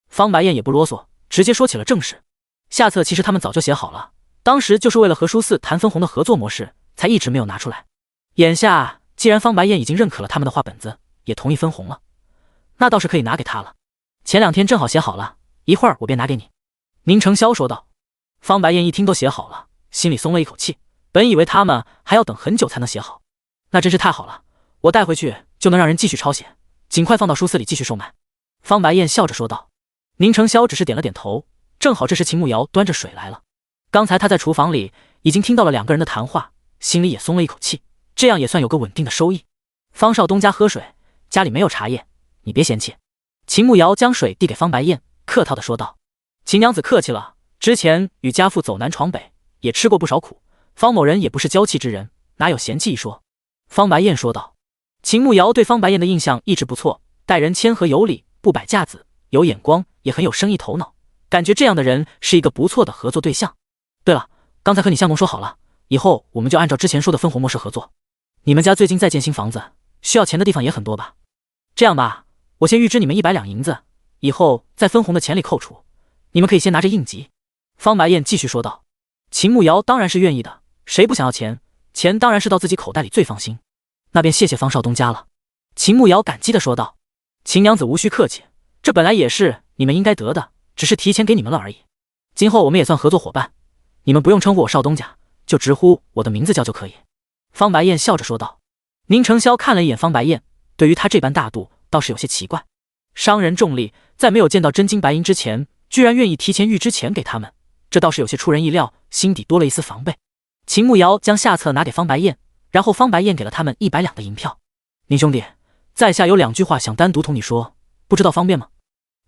[SPEAKER 1] 方白燕也不啰嗦，直接说起了正事。下册其实他们早就写好了，当时就是为了和书肆谈分红的合作模式，才一直没有拿出来。眼下既然方白燕已经认可了他们的画本子，也同意分红了，那倒是可以拿给他了。前2天正好写好了，一会儿我便拿给你。”宁承霄说道。方白燕一听都写好了，心里松了一口气，本以为他们还要等很久才能写好，那真是太好了，我带回去就能让人继续抄写，尽快放到书肆里继续售卖。方白燕笑着说道。宁承霄只是点了点头，正好这时秦慕瑶端着水来了。刚才他在厨房里已经听到了2个人的谈话，心里也松了一口气，这样也算有个稳定的收益。方少东家喝水，家里没有茶叶，你别嫌弃。秦慕瑶将水递给方白燕，客套地说道：“秦娘子客气了，之前与家父走南闯北，也吃过不少苦，方某人也不是娇气之人，哪有嫌弃一说。”方白燕说道。秦慕瑶对方白燕的印象一直不错，待人谦和有礼，不摆架子，有眼光，也很有生意头脑，感觉这样的人是一个不错的合作对象。对了，刚才和你相公说好了，以后我们就按照之前说的分红模式合作。你们家最近在建新房子，需要钱的地方也很多吧？这样吧，我先预支你们100两银子，以后在分红的钱里扣除，你们可以先拿着应急。方白燕继续说道。秦慕瑶当然是愿意的，谁不想要钱？钱当然是到自己口袋里最放心。那便谢谢方少东家了。秦慕瑶感激地说道。秦娘子无需客气，这本来也是你们应该得的，只是提前给你们了而已。今后我们也算合作伙伴，你们不用称呼我少东家，就直呼我的名字叫就可以。方白燕笑着说道。宁承霄看了一眼方白燕，对于他这般大度倒是有些奇怪。商人重利，在没有见到真金白银之前，居然愿意提前预支钱给他们，这倒是有些出人意料，心底多了一丝防备。秦慕瑶将下册拿给方白燕，然后方白燕给了他们100两的银票。宁兄弟，在下有2句话想单独同你说，不知道方便吗？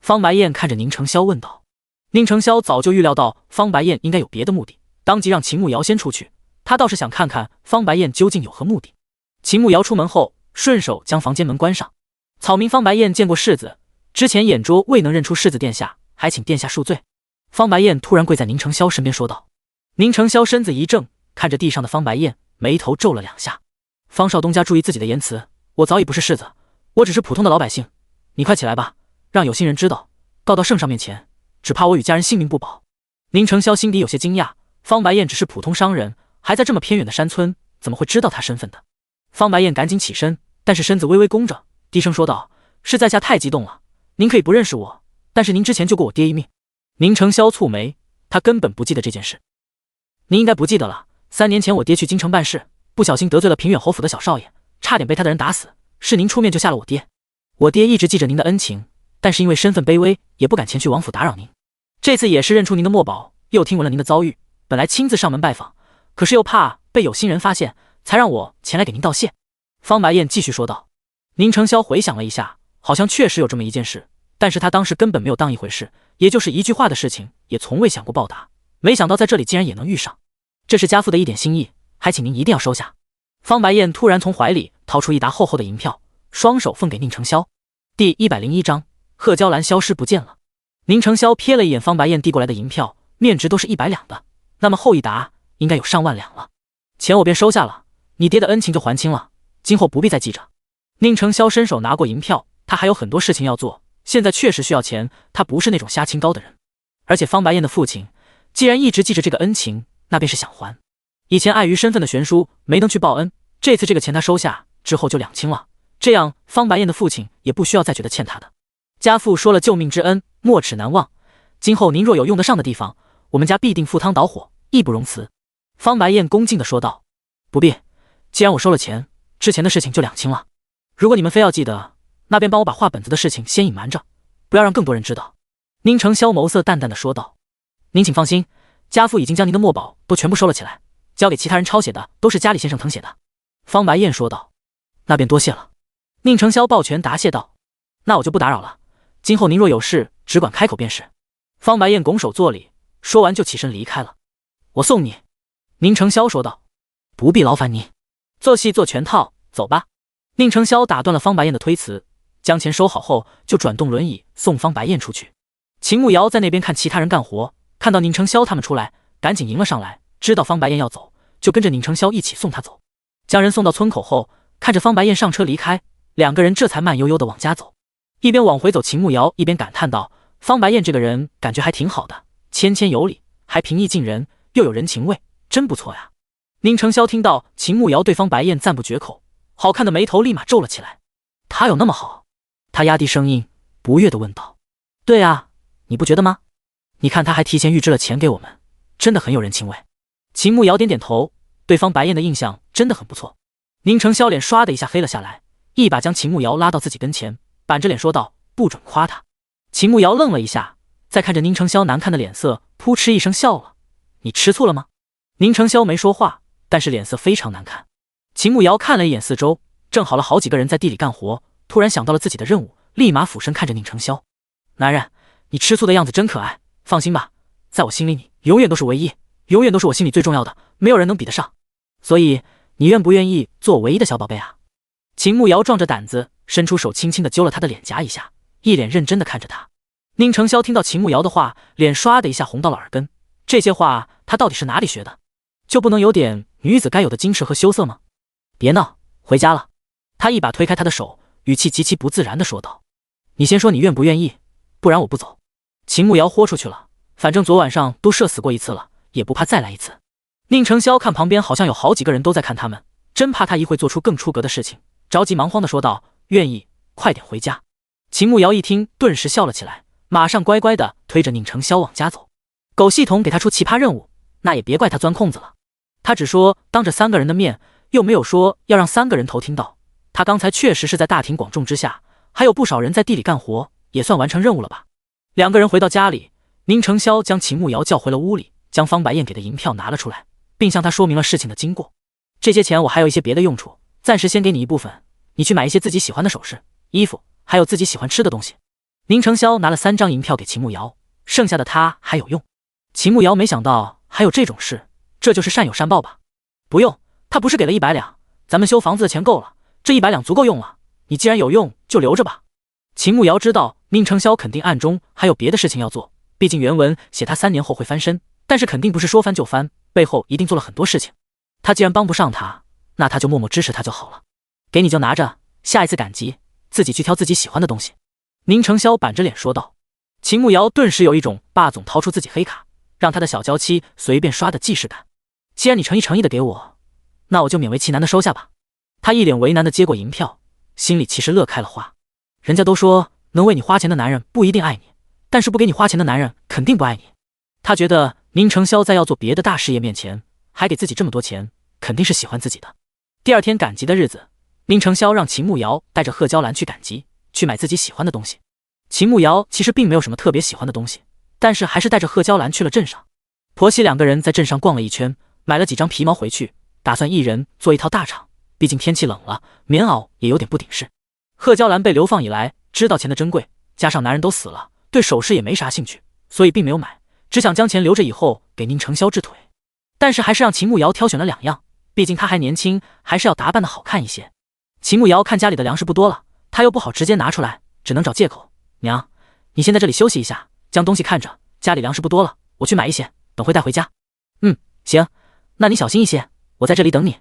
[SPEAKER 1] 方白燕看着宁承霄问道。宁承霄早就预料到方白燕应该有别的目的，当即让秦慕瑶先出去，他倒是想看看方白燕究竟有何目的。秦慕瑶出门后，顺手将房间门关上。草民方白燕见过世子，之前眼拙未能认出世子殿下，还请殿下恕罪。方白燕突然跪在宁承霄身边说道。宁承霄身子一怔，看着地上的方白燕，眉头皱了2下。方少东家注意自己的言辞，我早已不是世子，我只是普通的老百姓，你快起来吧，让有心人知道，告到圣上面前，只怕我与家人性命不保。宁承霄心底有些惊讶，方白燕只是普通商人，还在这么偏远的山村，怎么会知道他身份的？方白燕赶紧起身，但是身子微微弓着，低声说道：“是在下太激动了，您可以不认识我，但是您之前救过我爹一命。”宁承霄蹙眉，他根本不记得这件事。您应该不记得了，3年前我爹去京城办事，不小心得罪了平远侯府的小少爷，差点被他的人打死，是您出面救下了我爹。我爹一直记着您的恩情，但是因为身份卑微，也不敢前去王府打扰您。这次也是认出您的墨宝，又听闻了您的遭遇，本来亲自上门拜访，可是又怕被有心人发现，才让我前来给您道谢。方白燕继续说道。宁承霄回想了一下，好像确实有这么一件事，但是他当时根本没有当一回事，也就是1句话的事情，也从未想过报答，没想到在这里竟然也能遇上。这是家父的一点心意，还请您一定要收下。方白燕突然从怀里掏出一沓厚厚的银票，双手奉给宁承霄。第101章，贺娇兰消失不见了。宁承霄瞥了一眼方白燕递过来的银票，面值都是100两的，那么厚一沓应该有上万两了。钱我便收下了，你爹的恩情就还清了，今后不必再记着。宁承霄伸手拿过银票，他还有很多事情要做，现在确实需要钱，他不是那种瞎清高的人。而且方白燕的父亲既然一直记着这个恩情，那便是想还。以前碍于身份的悬殊，没能去报恩，这次这个钱他收下之后就两清了，这样方白燕的父亲也不需要再觉得欠他的。家父说了救命之恩，没齿难忘，今后您若有用得上的地方，我们家必定赴汤蹈火，义不容辞。方白燕恭敬地说道。不必，既然我收了钱，之前的事情就两清了。如果你们非要记得，那便帮我把画本子的事情先隐瞒着，不要让更多人知道。宁承霄眸色淡淡的说道。您请放心，家父已经将您的墨宝都全部收了起来，交给其他人抄写的都是家里先生誊写的。方白燕说道。那便多谢了。宁承霄抱拳答谢道。那我就不打扰了，今后您若有事，只管开口便是。方白燕拱手作礼，说完就起身离开了。我送你。宁承霄说道。不必劳烦您，做戏做全套，走吧。宁承霄打断了方白燕的推辞，将钱收好后就转动轮椅送方白燕出去。秦慕瑶在那边看其他人干活，看到宁承霄他们出来，赶紧迎了上来，知道方白燕要走，就跟着宁承霄一起送她走。将人送到村口后，看着方白燕上车离开，两个人这才慢悠悠地往家走。一边往回走，秦慕瑶一边感叹道：方白燕这个人感觉还挺好的，谦谦有礼，还平易近人，又有人情味，真不错呀。宁承霄听到秦慕瑶对方白燕赞不绝口，好看的眉头立马皱了起来。他有那么好？他压低声音不悦地问道。对啊，你不觉得吗？你看他还提前预支了钱给我们，真的很有人情味。秦慕瑶点点头，对方白燕的印象真的很不错。宁承霄脸唰的一下黑了下来，一把将秦慕瑶拉到自己跟前，板着脸说道：不准夸他。秦慕瑶愣了一下，再看着宁承霄难看的脸色，扑哧一声笑了。你吃醋了吗？宁承霄没说话，但是脸色非常难看。秦慕瑶看了一眼四周，正好了好几个人在地里干活，突然想到了自己的任务，立马俯身看着宁承霄。男人，你吃醋的样子真可爱，放心吧，在我心里你永远都是唯一，永远都是我心里最重要的，没有人能比得上。所以你愿不愿意做我唯一的小宝贝啊？秦慕瑶壮着胆子伸出手，轻轻地揪了他的脸颊一下，一脸认真地看着他。宁承霄听到秦慕瑶的话，脸唰的一下红到了耳根。这些话他到底是哪里学的？就不能有点女子该有的矜持和羞涩吗？别闹，回家了。他一把推开他的手，语气极其不自然地说道。你先说你愿不愿意，不然我不走。秦慕瑶豁出去了，反正昨晚上都射死过一次了，也不怕再来一次。宁承霄看旁边好像有好几个人都在看他们，真怕他一会做出更出格的事情，着急忙慌地说道：愿意，快点回家。秦慕瑶一听顿时笑了起来，马上乖乖地推着宁承霄往家走。狗系统给他出奇葩任务，那也别怪他钻空子了。他只说当着3个人的面，又没有说要让3个人头听到。他刚才确实是在大庭广众之下，还有不少人在地里干活，也算完成任务了吧。2个人回到家里，宁承霄将秦慕瑶叫回了屋里，将方白燕给的银票拿了出来，并向他说明了事情的经过。这些钱我还有一些别的用处，暂时先给你一部分，你去买一些自己喜欢的首饰、衣服，还有自己喜欢吃的东西。宁承霄拿了3张银票给秦慕瑶，剩下的他还有用。秦慕瑶没想到还有这种事，这就是善有善报吧。不用，他不是给了100两，咱们修房子的钱够了，这100两足够用了，你既然有用就留着吧。秦慕瑶知道宁承霄肯定暗中还有别的事情要做，毕竟原文写他3年后会翻身，但是肯定不是说翻就翻，背后一定做了很多事情。他既然帮不上他，那他就默默支持他就好了。给你就拿着，下一次赶集自己去挑自己喜欢的东西。宁承霄板着脸说道。秦慕瑶顿时有一种霸总掏出自己黑卡，让他的小娇妻随便刷的既视感。既然你诚意的给我，那我就勉为其难的收下吧。他一脸为难的接过银票，心里其实乐开了花。人家都说能为你花钱的男人不一定爱你，但是不给你花钱的男人肯定不爱你。他觉得宁承霄在要做别的大事业面前还给自己这么多钱，肯定是喜欢自己的。第2天赶集的日子，宁承霄让秦慕瑶带着贺娇兰去赶集，去买自己喜欢的东西。秦慕瑶其实并没有什么特别喜欢的东西，但是还是带着贺娇兰去了镇上。婆媳2个人在镇上逛了一圈，买了几张皮毛回去，打算一人做一套大氅，毕竟天气冷了，棉袄也有点不顶事。贺娇兰被流放以来，知道钱的珍贵，加上男人都死了，对首饰也没啥兴趣，所以并没有买，只想将钱留着以后给宁承霄治腿。但是还是让秦慕瑶挑选了2样，毕竟她还年轻，还是要打扮的好看一些。秦慕瑶看家里的粮食不多了，她又不好直接拿出来，只能找借口。娘，你先在这里休息一下，将东西看着，家里粮食不多了，我去买一些，等会带回家。行，那你小心一些，我在这里等你。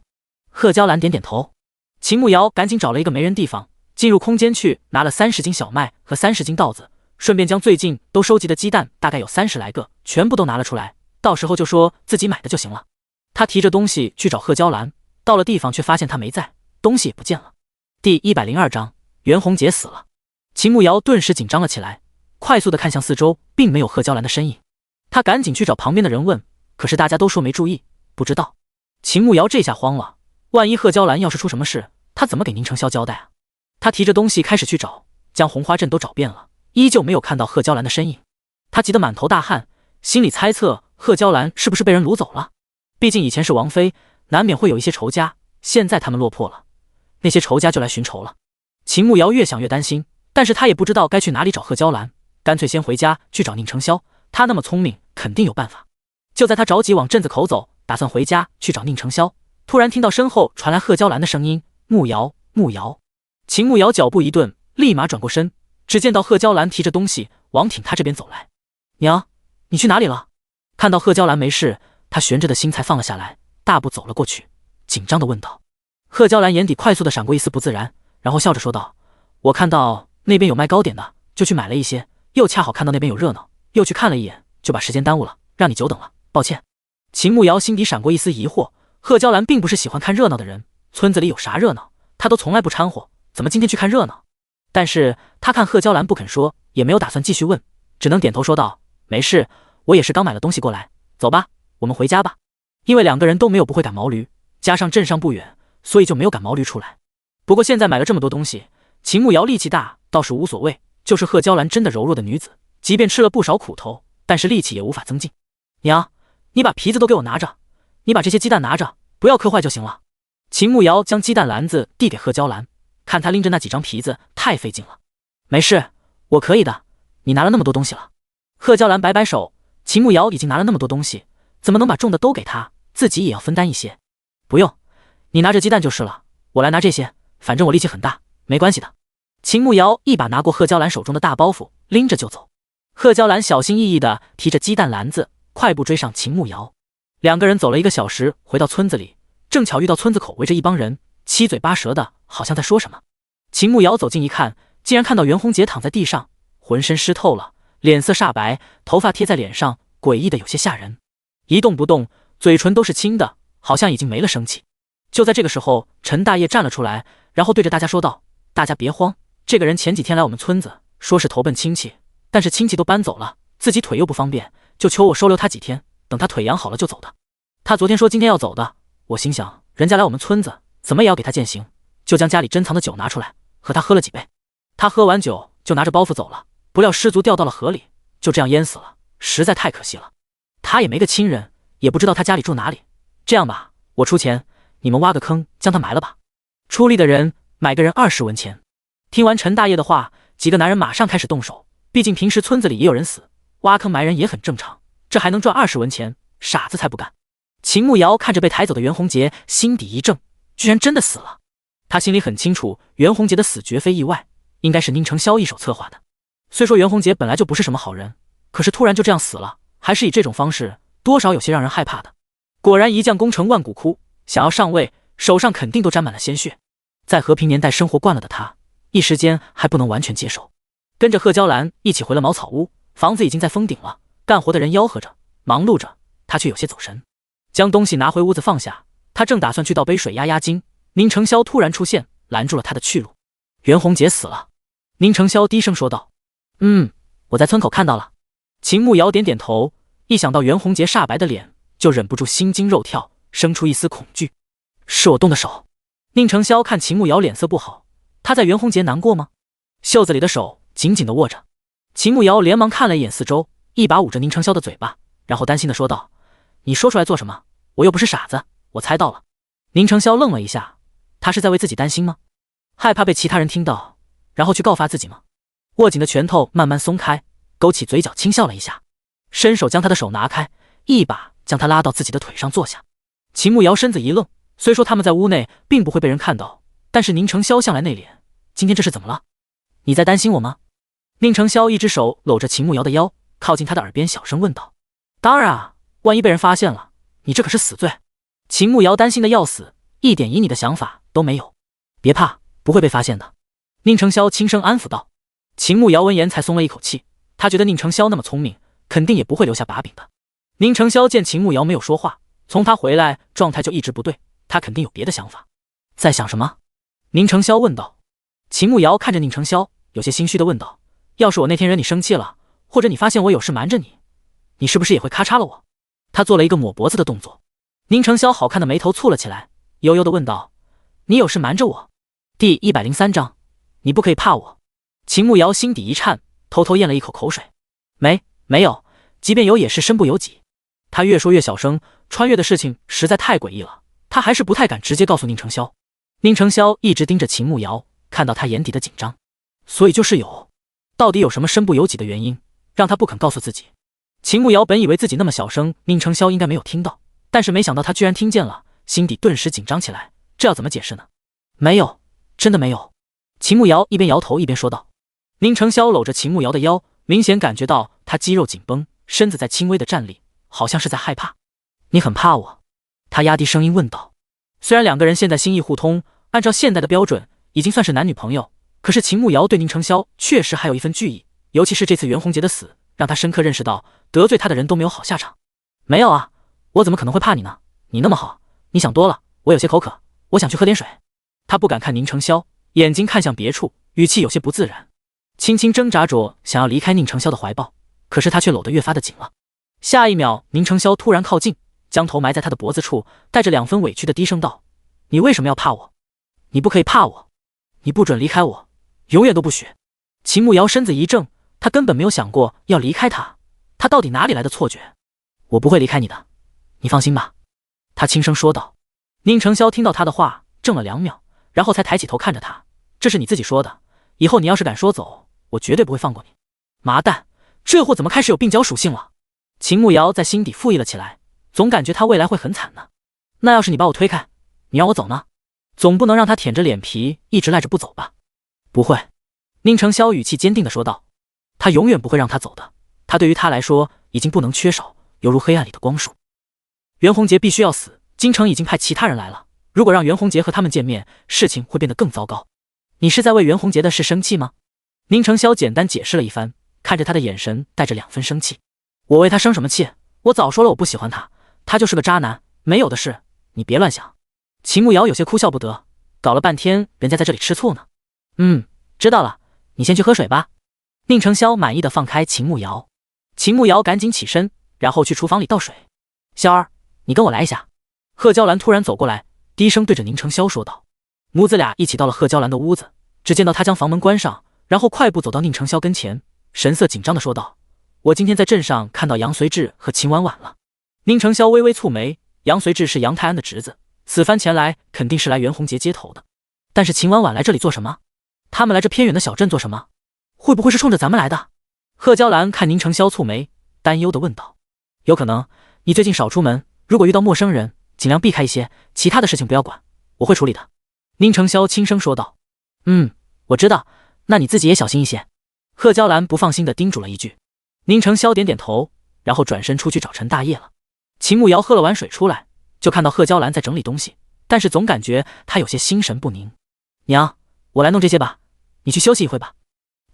[SPEAKER 1] 贺娇兰点点头。秦慕瑶赶紧找了一个没人地方，进入空间去拿了30斤小麦和30斤稻子，顺便将最近都收集的鸡蛋大概有30来个全部都拿了出来，到时候就说自己买的就行了。他提着东西去找贺娇兰，到了地方却发现她没在，东西也不见了。第102章袁弘杰死了。秦慕瑶顿时紧张了起来，快速的看向四周，并没有贺娇兰的身影。他赶紧去找旁边的人问，可是大家都说没注意，不知道。秦慕瑶这下慌了，万一贺娇兰要是出什么事，他怎么给宁承霄交代啊？他提着东西开始去找，将红花镇都找遍了，依旧没有看到贺娇兰的身影。他急得满头大汗，心里猜测贺娇兰是不是被人掳走了？毕竟以前是王妃，难免会有一些仇家，现在他们落魄了，那些仇家就来寻仇了。秦慕瑶越想越担心，但是他也不知道该去哪里找贺娇兰，干脆先回家去找宁成霄，他那么聪明，肯定有办法。就在他着急往镇子口走，打算回家去找宁成霄，突然听到身后传来贺娇兰的声音：“慕瑶，慕瑶。”秦慕瑶脚步一顿，立马转过身，只见到贺娇兰提着东西往挺他这边走来。娘，你去哪里了？看到贺娇兰没事，他悬着的心才放了下来，大步走了过去，紧张地问道。贺娇兰眼底快速地闪过一丝不自然，然后笑着说道：“我看到那边有卖糕点的，就去买了一些，又恰好看到那边有热闹，又去看了一眼，就把时间耽误了，让你久等了，抱歉。”秦慕瑶心底闪过一丝疑惑，贺娇兰并不是喜欢看热闹的人，村子里有啥热闹，她都从来不掺和，怎么今天去看热闹？但是他看贺娇兰不肯说，也没有打算继续问，只能点头说道：“没事，我也是刚买了东西过来，走吧，我们回家吧。”因为两个人都没有不会赶毛驴，加上镇上不远，所以就没有赶毛驴出来。不过现在买了这么多东西，秦慕瑶力气大倒是无所谓，就是贺娇兰真的柔弱的女子，即便吃了不少苦头，但是力气也无法增进。娘，你把皮子都给我拿着，你把这些鸡蛋拿着，不要磕坏就行了。秦慕瑶将鸡蛋篮子递给贺娇兰，看她拎着那几张皮子太费劲了。没事，我可以的，你拿了那么多东西了。贺娇兰摆摆手，秦慕瑶已经拿了那么多东西，怎么能把重的都给她，自己也要分担一些。不用，你拿着鸡蛋就是了，我来拿这些，反正我力气很大，没关系的。秦慕瑶一把拿过贺娇兰手中的大包袱，拎着就走。贺娇兰小心翼翼地提着鸡蛋篮子，快步追上秦慕瑶。两个人走了1个小时，回到村子里，正巧遇到村子口围着一帮人，七嘴八舌的，好像在说什么。秦慕瑶走近一看，竟然看到袁红杰躺在地上，浑身湿透了，脸色煞白，头发贴在脸上，诡异的有些吓人，一动不动，嘴唇都是青的，好像已经没了生气。就在这个时候，陈大爷站了出来，然后对着大家说道：“大家别慌，这个人前几天来我们村子，说是投奔亲戚，但是亲戚都搬走了，自己腿又不方便，就求我收留他几天，等他腿养好了就走的。他昨天说今天要走的，我心想人家来我们村子，怎么也要给他践行，就将家里珍藏的酒拿出来，和他喝了几杯。他喝完酒就拿着包袱走了，不料失足掉到了河里，就这样淹死了，实在太可惜了。他也没个亲人，也不知道他家里住哪里。这样吧，我出钱，你们挖个坑将他埋了吧。出力的人买个人20文钱。”听完陈大爷的话，几个男人马上开始动手，毕竟平时村子里也有人死，挖坑埋人也很正常，这还能赚20文钱，傻子才不干。秦慕瑶看着被抬走的袁红杰，心底一怔，居然真的死了。他心里很清楚，袁红杰的死绝非意外，应该是宁成霄一手策划的。虽说袁红杰本来就不是什么好人，可是突然就这样死了，还是以这种方式，多少有些让人害怕的。果然一将功成万骨枯，想要上位，手上肯定都沾满了鲜血。在和平年代生活惯了的他，一时间还不能完全接受。跟着贺娇兰一起回了茅草屋，房子已经在封顶了，干活的人吆喝着忙碌着，他却有些走神。将东西拿回屋子放下，他正打算去倒杯水压压惊，宁成霄突然出现，拦住了他的去路。袁红杰死了。宁成霄低声说道：“我在村口看到了。”秦慕瑶点点头，一想到袁红杰煞白的脸，就忍不住心惊肉跳，生出一丝恐惧。是我动的手。宁成霄看秦慕瑶脸色不好，他在袁红杰难过吗？袖子里的手紧紧地握着。秦慕瑶连忙看了一眼四周，一把捂着宁成霄的嘴巴，然后担心地说道：“你说出来做什么？我又不是傻子，我猜到了。”宁成霄愣了一下，他是在为自己担心吗？害怕被其他人听到，然后去告发自己吗？握紧的拳头慢慢松开，勾起嘴角轻笑了一下，伸手将他的手拿开，一把将他拉到自己的腿上坐下。秦慕瑶身子一愣，虽说他们在屋内并不会被人看到，但是宁成霄向来内敛，今天这是怎么了？你在担心我吗？宁成霄一只手搂着秦慕瑶的腰，靠近他的耳边小声问道。当然啊，万一被人发现了，你这可是死罪。秦慕瑶担心的要死，一点以你的想法都没有。别怕，不会被发现的。宁成霄轻声安抚道。秦慕瑶闻言才松了一口气，他觉得宁成霄那么聪明，肯定也不会留下把柄的。宁成霄见秦慕瑶没有说话，从他回来状态就一直不对，他肯定有别的想法。在想什么？宁成霄问道。秦慕瑶看着宁成霄，有些心虚的问道：“要是我那天惹你生气了，或者你发现我有事瞒着你，你是不是也会咔嚓了我？”他做了一个抹脖子的动作。宁成霄好看的眉头蹙了起来，悠悠的问道：“你有事瞒着我？”第103章，你不可以怕我。秦慕瑶心底一颤，偷偷咽了一口口水。没有，即便有也是身不由己。他越说越小声，穿越的事情实在太诡异了，他还是不太敢直接告诉宁成霄。宁成霄一直盯着秦慕瑶，看到他眼底的紧张。所以就是有。到底有什么身不由己的原因，让他不肯告诉自己？秦慕瑶本以为自己那么小声，宁承霄应该没有听到，但是没想到他居然听见了，心底顿时紧张起来。这要怎么解释呢？没有，真的没有。秦慕瑶一边摇头一边说道。宁承霄搂着秦慕瑶的腰，明显感觉到她肌肉紧绷，身子在轻微的站立，好像是在害怕。你很怕我？他压低声音问道。虽然两个人现在心意互通，按照现代的标准已经算是男女朋友，可是秦慕瑶对宁承霄确实还有一份惧意，尤其是这次袁弘杰的死，让他深刻认识到得罪他的人都没有好下场。没有啊，我怎么可能会怕你呢？你那么好，你想多了，我有些口渴，我想去喝点水。他不敢看宁承霄，眼睛看向别处，语气有些不自然，轻轻挣扎着想要离开宁承霄的怀抱，可是他却搂得越发的紧了。下一秒，宁承霄突然靠近，将头埋在他的脖子处，带着2分委屈的低声道：你为什么要怕我？你不可以怕我，你不准离开我，永远都不许。秦慕瑶身子一怔，他根本没有想过要离开他，他到底哪里来的错觉？我不会离开你的，你放心吧，他轻声说道。宁承霄听到他的话，怔了2秒，然后才抬起头看着他，这是你自己说的，以后你要是敢说走，我绝对不会放过你。麻蛋，这货怎么开始有病娇属性了？秦慕瑶在心底附议了起来，总感觉他未来会很惨呢。那要是你把我推开，你让我走呢？总不能让他舔着脸皮一直赖着不走吧？不会，宁承霄语气坚定地说道。他永远不会让他走的，他对于他来说已经不能缺少，犹如黑暗里的光束。袁弘杰必须要死，京城已经派其他人来了，如果让袁弘杰和他们见面，事情会变得更糟糕。你是在为袁弘杰的事生气吗？宁承霄简单解释了一番，看着他的眼神带着2分生气。我为他生什么气？我早说了我不喜欢他，他就是个渣男，没有的事，你别乱想。秦慕瑶有些哭笑不得，搞了半天人家在这里吃醋呢。知道了，你先去喝水吧。宁承霄满意的放开秦慕瑶，秦慕瑶赶紧起身，然后去厨房里倒水。霄儿，你跟我来一下。贺娇兰突然走过来，低声对着宁承霄说道。母子俩一起到了贺娇兰的屋子，只见到他将房门关上，然后快步走到宁承霄跟前，神色紧张的说道：我今天在镇上看到杨随志和秦婉婉了。宁承霄微微蹙眉，杨随志是杨泰安的侄子，此番前来肯定是来袁弘杰接头的，但是秦婉婉来这里做什么？他们来这偏远的小镇做什么？会不会是冲着咱们来的？贺娇兰看宁承霄蹙眉，担忧的问道。有可能，你最近少出门，如果遇到陌生人，尽量避开一些，其他的事情不要管，我会处理的。宁承霄轻声说道。我知道，那你自己也小心一些。贺娇兰不放心的叮嘱了一句。宁承霄点点头，然后转身出去找陈大业了。秦慕瑶喝了碗水出来，就看到贺娇兰在整理东西，但是总感觉她有些心神不宁。娘，我来弄这些吧，你去休息一会吧。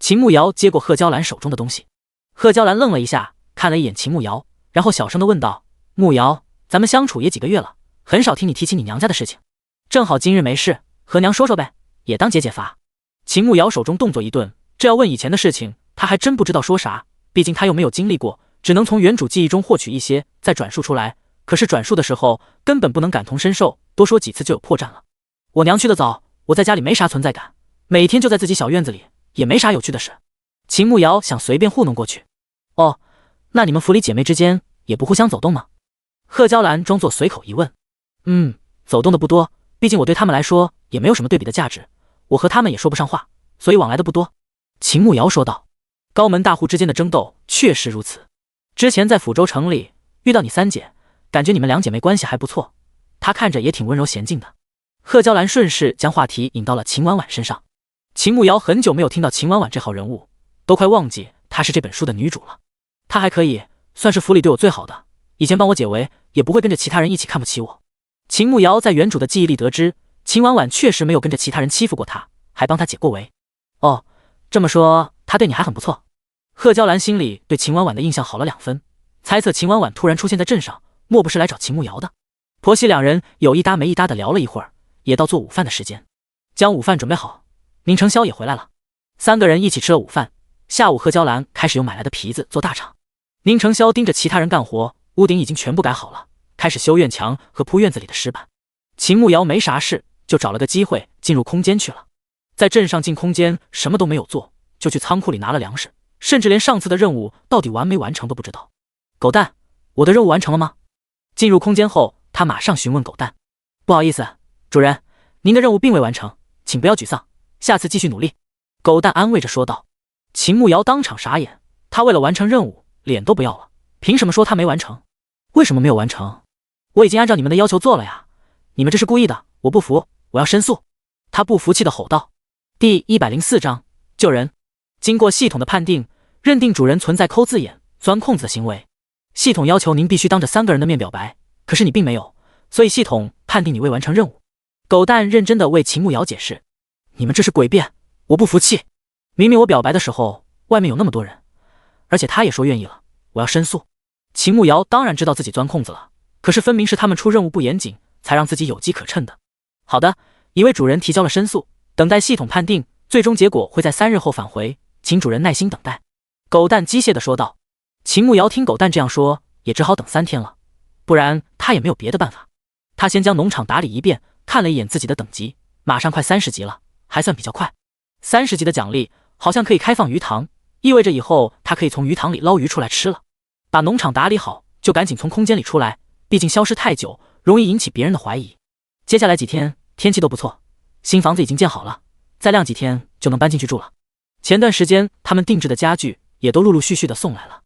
[SPEAKER 1] 秦慕瑶接过贺娇兰手中的东西。贺娇兰愣了一下，看了一眼秦慕瑶，然后小声的问道：慕瑶，咱们相处也几个月了，很少听你提起你娘家的事情，正好今日没事，和娘说说呗，也当解解乏。秦慕瑶手中动作一顿，这要问以前的事情，她还真不知道说啥，毕竟她又没有经历过，只能从原主记忆中获取一些，再转述出来。可是转述的时候根本不能感同身受，多说几次就有破绽了。我娘去得早，我在家里没啥存在感，每天就在自己小院子里，也没啥有趣的事。秦慕瑶想随便糊弄过去。哦，那你们府里姐妹之间也不互相走动吗？贺娇兰装作随口一问。走动的不多，毕竟我对他们来说也没有什么对比的价值，我和他们也说不上话，所以往来的不多。秦慕瑶说道。高门大户之间的争斗确实如此。之前在抚州城里遇到你三姐，感觉你们2姐妹关系还不错，她看着也挺温柔娴静的。贺娇兰顺势将话题引到了秦婉婉身上。秦慕瑶很久没有听到秦婉婉这号人物，都快忘记她是这本书的女主了。她还可以算是府里对我最好的，以前帮我解围，也不会跟着其他人一起看不起我。秦慕瑶在原主的记忆里得知，秦婉婉确实没有跟着其他人欺负过她，还帮她解过围。哦，这么说她对你还很不错。贺娇兰心里对秦婉婉的印象好了2分，猜测秦婉婉突然出现在镇上，莫不是来找秦慕瑶的。婆媳2人有一搭没一搭的聊了一会儿，也到做午饭的时间。将午饭准备好，宁承霄也回来了，3个人一起吃了午饭。下午贺娇兰开始用买来的皮子做大场，宁承霄盯着其他人干活，屋顶已经全部改好了，开始修院墙和铺院子里的石板。秦慕瑶没啥事，就找了个机会进入空间去了。在镇上进空间什么都没有做，就去仓库里拿了粮食，甚至连上次的任务到底完没完成都不知道。狗蛋，我的任务完成了吗？进入空间后，他马上询问狗蛋。不好意思，主人，您的任务并未完成，请不要沮丧，下次继续努力。狗蛋安慰着说道。秦慕瑶当场傻眼，他为了完成任务，脸都不要了，凭什么说他没完成？为什么没有完成？我已经按照你们的要求做了呀！你们这是故意的，我不服，我要申诉！他不服气地吼道。第104章救人。经过系统的判定，认定主人存在抠字眼、钻空子的行为。系统要求您必须当着3个人的面表白，可是你并没有，所以系统判定你未完成任务。狗蛋认真地为秦慕瑶解释：你们这是诡辩，我不服气！明明我表白的时候，外面有那么多人，而且他也说愿意了，我要申诉。秦慕瑶当然知道自己钻空子了，可是分明是他们出任务不严谨，才让自己有机可乘的。好的，一位主人提交了申诉，等待系统判定，最终结果会在3日后返回，请主人耐心等待。狗蛋机械地说道。秦慕瑶听狗蛋这样说，也只好等3天了，不然他也没有别的办法。他先将农场打理一遍，看了一眼自己的等级，马上快30级了，还算比较快。30级的奖励好像可以开放鱼塘，意味着以后他可以从鱼塘里捞鱼出来吃了。把农场打理好，就赶紧从空间里出来，毕竟消失太久，容易引起别人的怀疑。接下来几天天气都不错，新房子已经建好了，再晾几天就能搬进去住了。前段时间他们定制的家具也都陆陆续续的送来了。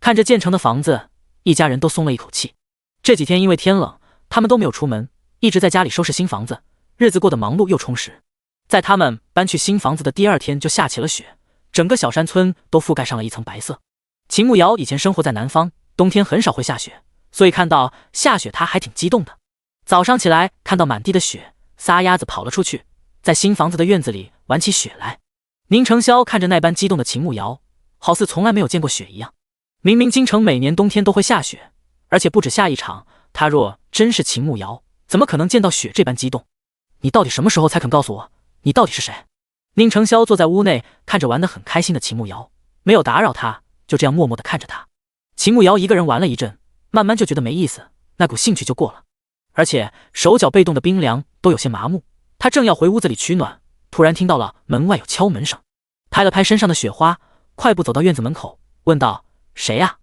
[SPEAKER 1] 看着建成的房子，一家人都松了一口气。这几天因为天冷，他们都没有出门，一直在家里收拾新房子，日子过得忙碌又充实。在他们搬去新房子的第2天就下起了雪，整个小山村都覆盖上了一层白色。秦慕瑶以前生活在南方，冬天很少会下雪，所以看到下雪他还挺激动的。早上起来看到满地的雪，撒丫子跑了出去，在新房子的院子里玩起雪来。宁承霄看着那般激动的秦慕瑶，好似从来没有见过雪一样。明明京城每年冬天都会下雪，而且不止下一场，他若真是秦慕瑶，怎么可能见到雪这般激动？你到底什么时候才肯告诉我，你到底是谁？宁承霄坐在屋内，看着玩得很开心的秦慕瑶，没有打扰他，就这样默默地看着他。秦慕瑶一个人玩了一阵，慢慢就觉得没意思，那股兴趣就过了，而且手脚被冻得冰凉，都有些麻木。他正要回屋子里取暖，突然听到了门外有敲门声，拍了拍身上的雪花，快步走到院子门口，问道：谁呀？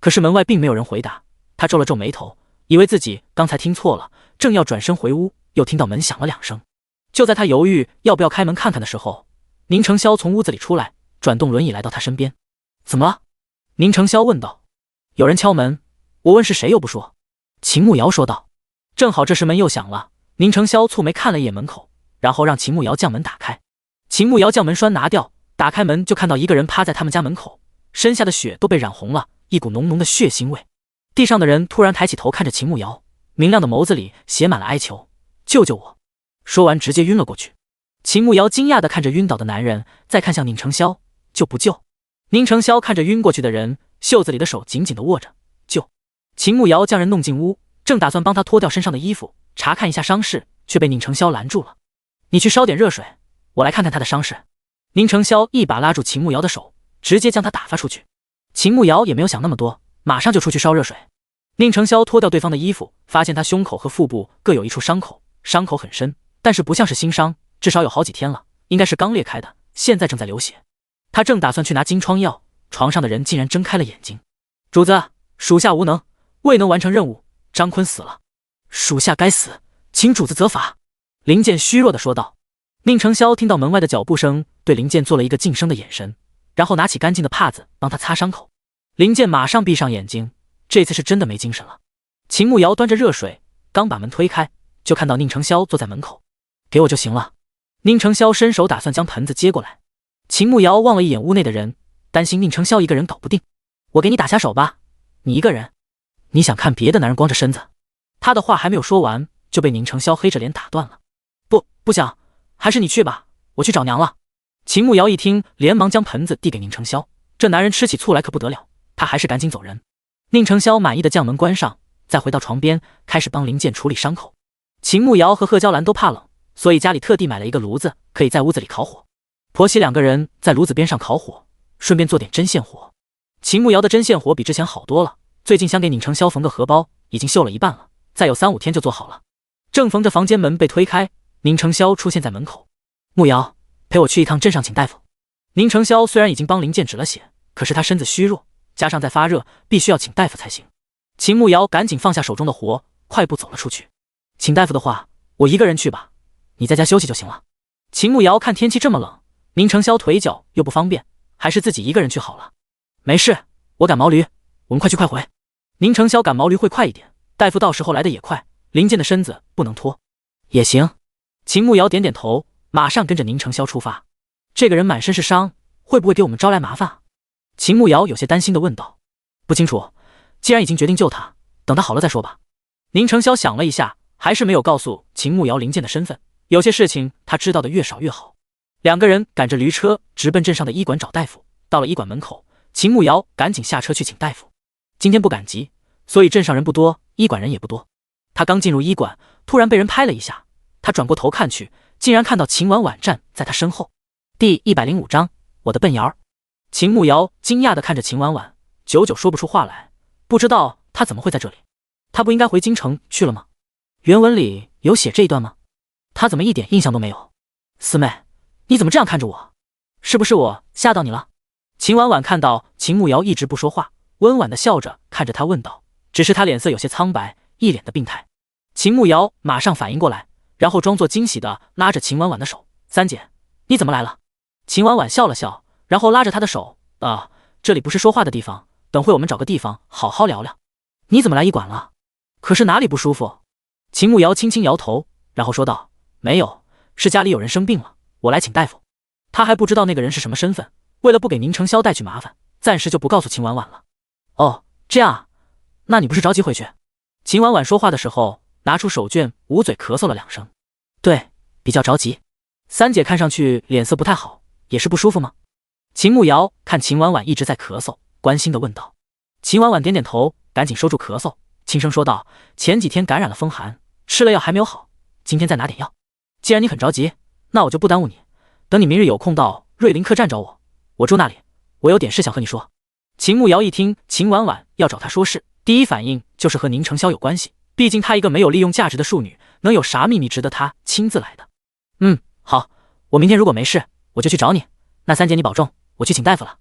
[SPEAKER 1] 可是门外并没有人回答。他皱了皱眉头，以为自己刚才听错了，正要转身回屋，又听到门响了2声。就在他犹豫要不要开门看看的时候，宁承霄从屋子里出来，转动轮椅来到他身边。怎么了？宁承霄问道。有人敲门，我问是谁又不说。秦慕瑶说道。正好这时门又响了，宁承霄蹙眉看了一眼门口，然后让秦慕瑶将门打开。秦慕瑶将门栓拿掉，打开门就看到一个人趴在他们家门口，身下的雪都被染红了，一股浓浓的血腥味。地上的人突然抬起头看着秦慕瑶，明亮的眸子里写满了哀求：救救我！说完直接晕了过去。秦慕瑶惊讶地看着晕倒的男人，再看向宁承霄：救不救？宁承霄看着晕过去的人，袖子里的手紧紧地握着：救！秦慕瑶将人弄进屋，正打算帮他脱掉身上的衣服，查看一下伤势，却被宁承霄拦住了。你去烧点热水，我来看看他的伤势。宁承霄一把拉住秦慕瑶的手，直接将他打发出去。秦慕瑶也没有想那么多，马上就出去烧热水。宁承霄脱掉对方的衣服，发现他胸口和腹部各有一处伤口，伤口很深，但是不像是新伤，至少有好几天了，应该是刚裂开的，现在正在流血。他正打算去拿金疮药，床上的人竟然睁开了眼睛。主子，属下无能，未能完成任务，张坤死了。属下该死，请主子责罚。林健虚弱地说道。宁承霄听到门外的脚步声，对林健做了一个噤声的眼神，然后拿起干净的帕子帮他擦伤口。林健马上闭上眼睛，这次是真的没精神了。秦慕瑶端着热水，刚把门推开，就看到宁承霄坐在门口。给我就行了。宁承霄伸手打算将盆子接过来，秦慕瑶望了一眼屋内的人，担心宁承霄一个人搞不定。我给你打下手吧，你一个人，你想看别的男人光着身子？他的话还没有说完，就被宁承霄黑着脸打断了。不想，还是你去吧，我去找娘了。秦慕瑶一听，连忙将盆子递给宁承霄。这男人吃起醋来可不得了，他还是赶紧走人。宁承霄满意的将门关上，再回到床边，开始帮林健处理伤口。秦慕瑶和贺娇兰都怕冷，所以家里特地买了一个炉子，可以在屋子里烤火。婆媳2个人在炉子边上烤火，顺便做点针线活。秦慕瑶的针线活比之前好多了，最近想给宁承霄缝个荷包，已经绣了一半了，再有3、5天就做好了。正逢着房间门被推开，宁承霄出现在门口。慕瑶，陪我去一趟镇上请大夫。宁承霄虽然已经帮林健止了血，可是他身子虚弱，加上在发热，必须要请大夫才行。秦慕瑶赶紧放下手中的活，快步走了出去。请大夫的话，我一个人去吧，你在家休息就行了。秦慕瑶看天气这么冷，宁承霄腿脚又不方便，还是自己一个人去好了。没事，我赶毛驴，我们快去快回。宁承霄赶毛驴会快一点，大夫到时候来的也快，林健的身子不能拖。也行。秦慕瑶点点头，马上跟着宁承霄出发。这个人满身是伤，会不会给我们招来麻烦啊？秦慕瑶有些担心地问道。不清楚，既然已经决定救他，等他好了再说吧。宁承霄想了一下，还是没有告诉秦慕瑶林健的身份。有些事情他知道的越少越好。两个人赶着驴车直奔镇上的医馆找大夫。到了医馆门口，秦慕瑶赶紧下车去请大夫。今天不赶集，所以镇上人不多，医馆人也不多。他刚进入医馆，突然被人拍了一下，他转过头看去，竟然看到秦婉婉站在他身后。第105章，我的笨瑶。秦慕瑶惊讶地看着秦婉婉，久久说不出话来，不知道他怎么会在这里。他不应该回京城去了吗？原文里有写这一段吗？他怎么一点印象都没有？四妹，你怎么这样看着我？是不是我吓到你了？秦婉婉看到秦慕瑶一直不说话，温婉地笑着看着他问道，只是他脸色有些苍白，一脸的病态。秦慕瑶马上反应过来，然后装作惊喜地拉着秦婉婉的手，三姐，你怎么来了？秦婉婉笑了笑，然后拉着他的手，这里不是说话的地方，等会我们找个地方好好聊聊。你怎么来医馆了？可是哪里不舒服？秦慕瑶轻轻摇头，然后说道，没有，是家里有人生病了，我来请大夫。他还不知道那个人是什么身份，为了不给宁承霄带去麻烦，暂时就不告诉秦婉婉了。哦，这样啊，那你不是着急回去？秦婉婉说话的时候拿出手绢捂嘴咳嗽了2声。对，比较着急。三姐看上去脸色不太好，也是不舒服吗？秦慕瑶看秦婉婉一直在咳嗽，关心地问道。秦婉婉点点头，赶紧收住咳嗽，轻声说道，前几天感染了风寒，吃了药还没有好，今天再拿点药。既然你很着急，那我就不耽误你，等你明日有空到瑞林客栈找我，我住那里，我有点事想和你说。秦慕瑶一听秦婉婉要找他说事，第一反应就是和宁承霄有关系，毕竟她一个没有利用价值的庶女，能有啥秘密值得她亲自来的？好，我明天如果没事，我就去找你。那三姐你保重，我去请大夫了。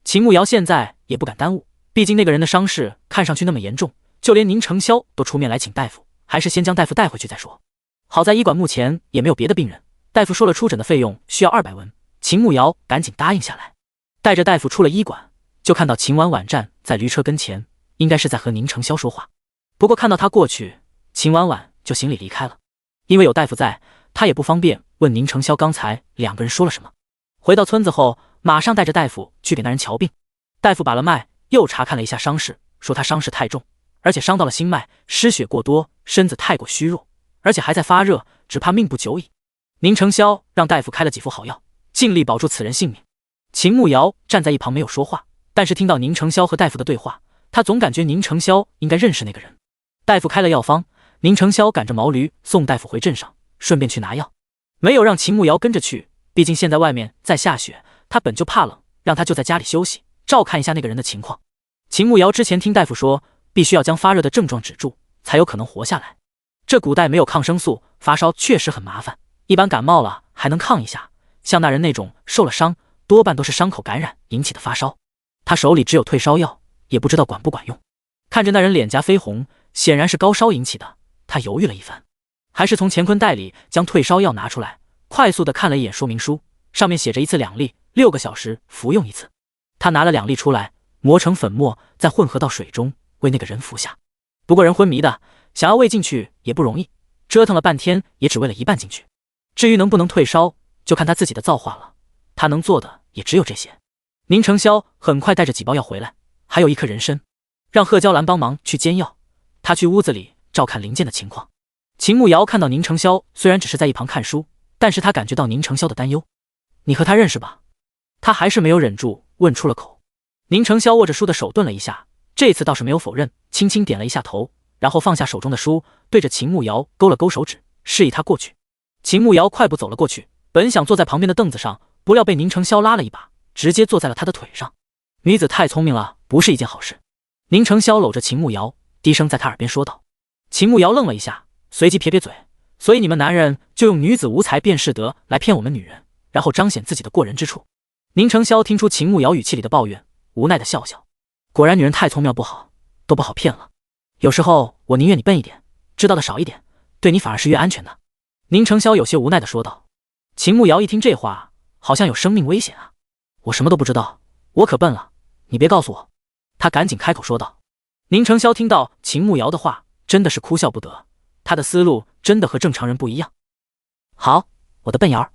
[SPEAKER 1] 秦慕瑶现在也不敢耽误，毕竟那个人的伤势看上去那么严重，就连宁承霄都出面来请大夫，还是先将大夫带回去再说。好在医馆目前也没有别的病人，大夫说了出诊的费用需要200文，秦慕瑶赶紧答应下来。带着大夫出了医馆，就看到秦婉婉站在驴车跟前，应该是在和宁承霄说话。不过看到他过去，秦婉婉就行礼离开了，因为有大夫在，他也不方便问宁承霄刚才两个人说了什么。回到村子后，马上带着大夫去给那人瞧病。大夫把了脉，又查看了一下伤势，说他伤势太重，而且伤到了心脉，失血过多，身子太过虚弱，而且还在发热，只怕命不久矣。宁承霄让大夫开了几副好药，尽力保住此人性命。秦慕瑶站在一旁没有说话，但是听到宁承霄和大夫的对话，他总感觉宁承霄应该认识那个人。大夫开了药方，宁承霄赶着毛驴送大夫回镇上，顺便去拿药，没有让秦慕瑶跟着去，毕竟现在外面在下雪，他本就怕冷，让他就在家里休息，照看一下那个人的情况。秦慕瑶之前听大夫说，必须要将发热的症状止住，才有可能活下来。这古代没有抗生素，发烧确实很麻烦，一般感冒了还能抗一下，像那人那种受了伤，多半都是伤口感染引起的发烧。他手里只有退烧药，也不知道管不管用。看着那人脸颊绯红，显然是高烧引起的，他犹豫了一番，还是从乾坤袋里将退烧药拿出来，快速地看了一眼说明书，上面写着1次2粒，6个小时服用1次。他拿了2粒出来，磨成粉末，再混合到水中，为那个人服下。不过人昏迷的，想要喂进去也不容易，折腾了半天也只喂了一半进去。至于能不能退烧，就看他自己的造化了，他能做的也只有这些。宁承霄很快带着几包药回来，还有1颗人参，让贺娇兰帮忙去煎药，他去屋子里照看林健的情况。秦慕瑶看到宁承霄虽然只是在一旁看书，但是他感觉到宁承霄的担忧。你和他认识吧？他还是没有忍住问出了口。宁承霄握着书的手顿了一下，这次倒是没有否认，轻轻点了一下头，然后放下手中的书，对着秦慕瑶勾了勾手指，示意他过去。秦慕瑶快步走了过去，本想坐在旁边的凳子上，不料被宁承霄拉了一把，直接坐在了他的腿上。女子太聪明了，不是一件好事。宁承霄搂着秦慕瑶，低声在他耳边说道。秦慕瑶愣了一下，随即撇撇嘴，所以你们男人就用女子无才便是德来骗我们女人，然后彰显自己的过人之处。宁承霄听出秦慕瑶语气里的抱怨，无奈的笑笑，果然女人太聪明了不好，都不好骗了。有时候我宁愿你笨一点，知道的少一点，对你反而是越安全的。宁承霄有些无奈的说道。秦慕瑶一听这话，好像有生命危险啊。我什么都不知道，我可笨了，你别告诉我。他赶紧开口说道。宁成霄听到秦慕瑶的话，真的是哭笑不得，他的思路真的和正常人不一样。好，我的笨瑶儿，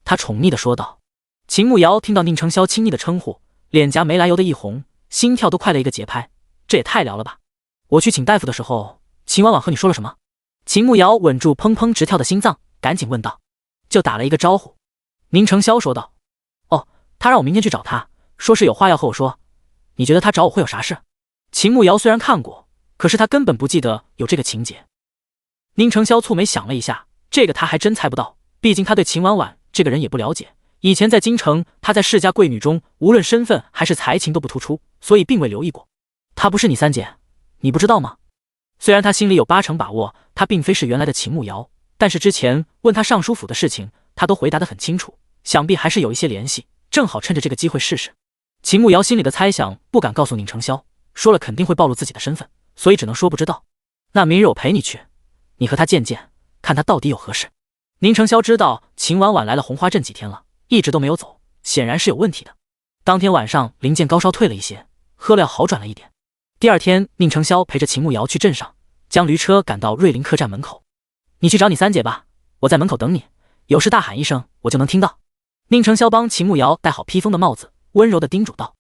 [SPEAKER 1] 他宠溺地说道。秦慕瑶听到宁成霄亲昵的称呼，脸颊没来由的一红，心跳都快了一个节拍，这也太撩了吧！我去请大夫的时候，秦婉婉和你说了什么？秦慕瑶稳住砰砰直跳的心脏，赶紧问道。就打了一个招呼。宁成霄说道。哦，他让我明天去找他，说是有话要和我说。你觉得他找我会有啥事？秦慕瑶虽然看过，可是他根本不记得有这个情节。宁成霄蹙眉想了一下，这个他还真猜不到，毕竟他对秦婉婉这个人也不了解。以前在京城，她在世家贵女中，无论身份还是才情都不突出，所以并未留意过。她不是你三姐，你不知道吗？虽然他心里有80%把握，她并非是原来的秦慕瑶，但是之前问他尚书府的事情，他都回答得很清楚，想必还是有一些联系，正好趁着这个机会试试。秦慕瑶心里的猜想不敢告诉宁成霄，说了肯定会暴露自己的身份，所以只能说不知道。那明日我陪你去，你和他见见，看他到底有何事。宁成霄知道秦婉婉来了红花镇几天了，一直都没有走，显然是有问题的。当天晚上林健高烧退了一些，喝了药好转了一点。第二天，宁成霄陪着秦慕瑶去镇上，将驴车赶到瑞林客栈门口。你去找你三姐吧，我在门口等你，有事大喊一声，我就能听到。宁成霄帮秦慕瑶戴好披风的帽子，温柔地叮嘱道。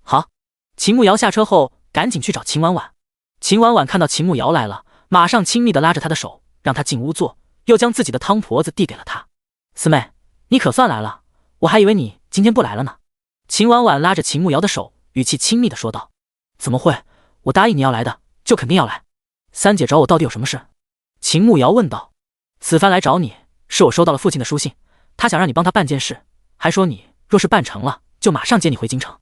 [SPEAKER 1] 好。秦慕瑶下车后赶紧去找秦婉婉。秦婉婉看到秦慕瑶来了，马上亲密地拉着她的手，让她进屋坐，又将自己的汤婆子递给了她。四妹，你可算来了，我还以为你今天不来了呢。秦婉婉拉着秦慕瑶的手，语气亲密地说道。怎么会，我答应你要来的，就肯定要来。三姐找我到底有什么事？秦慕瑶问道。此番来找你，是我收到了父亲的书信，他想让你帮他办件事，还说你若是办成了，就马上接你回京城。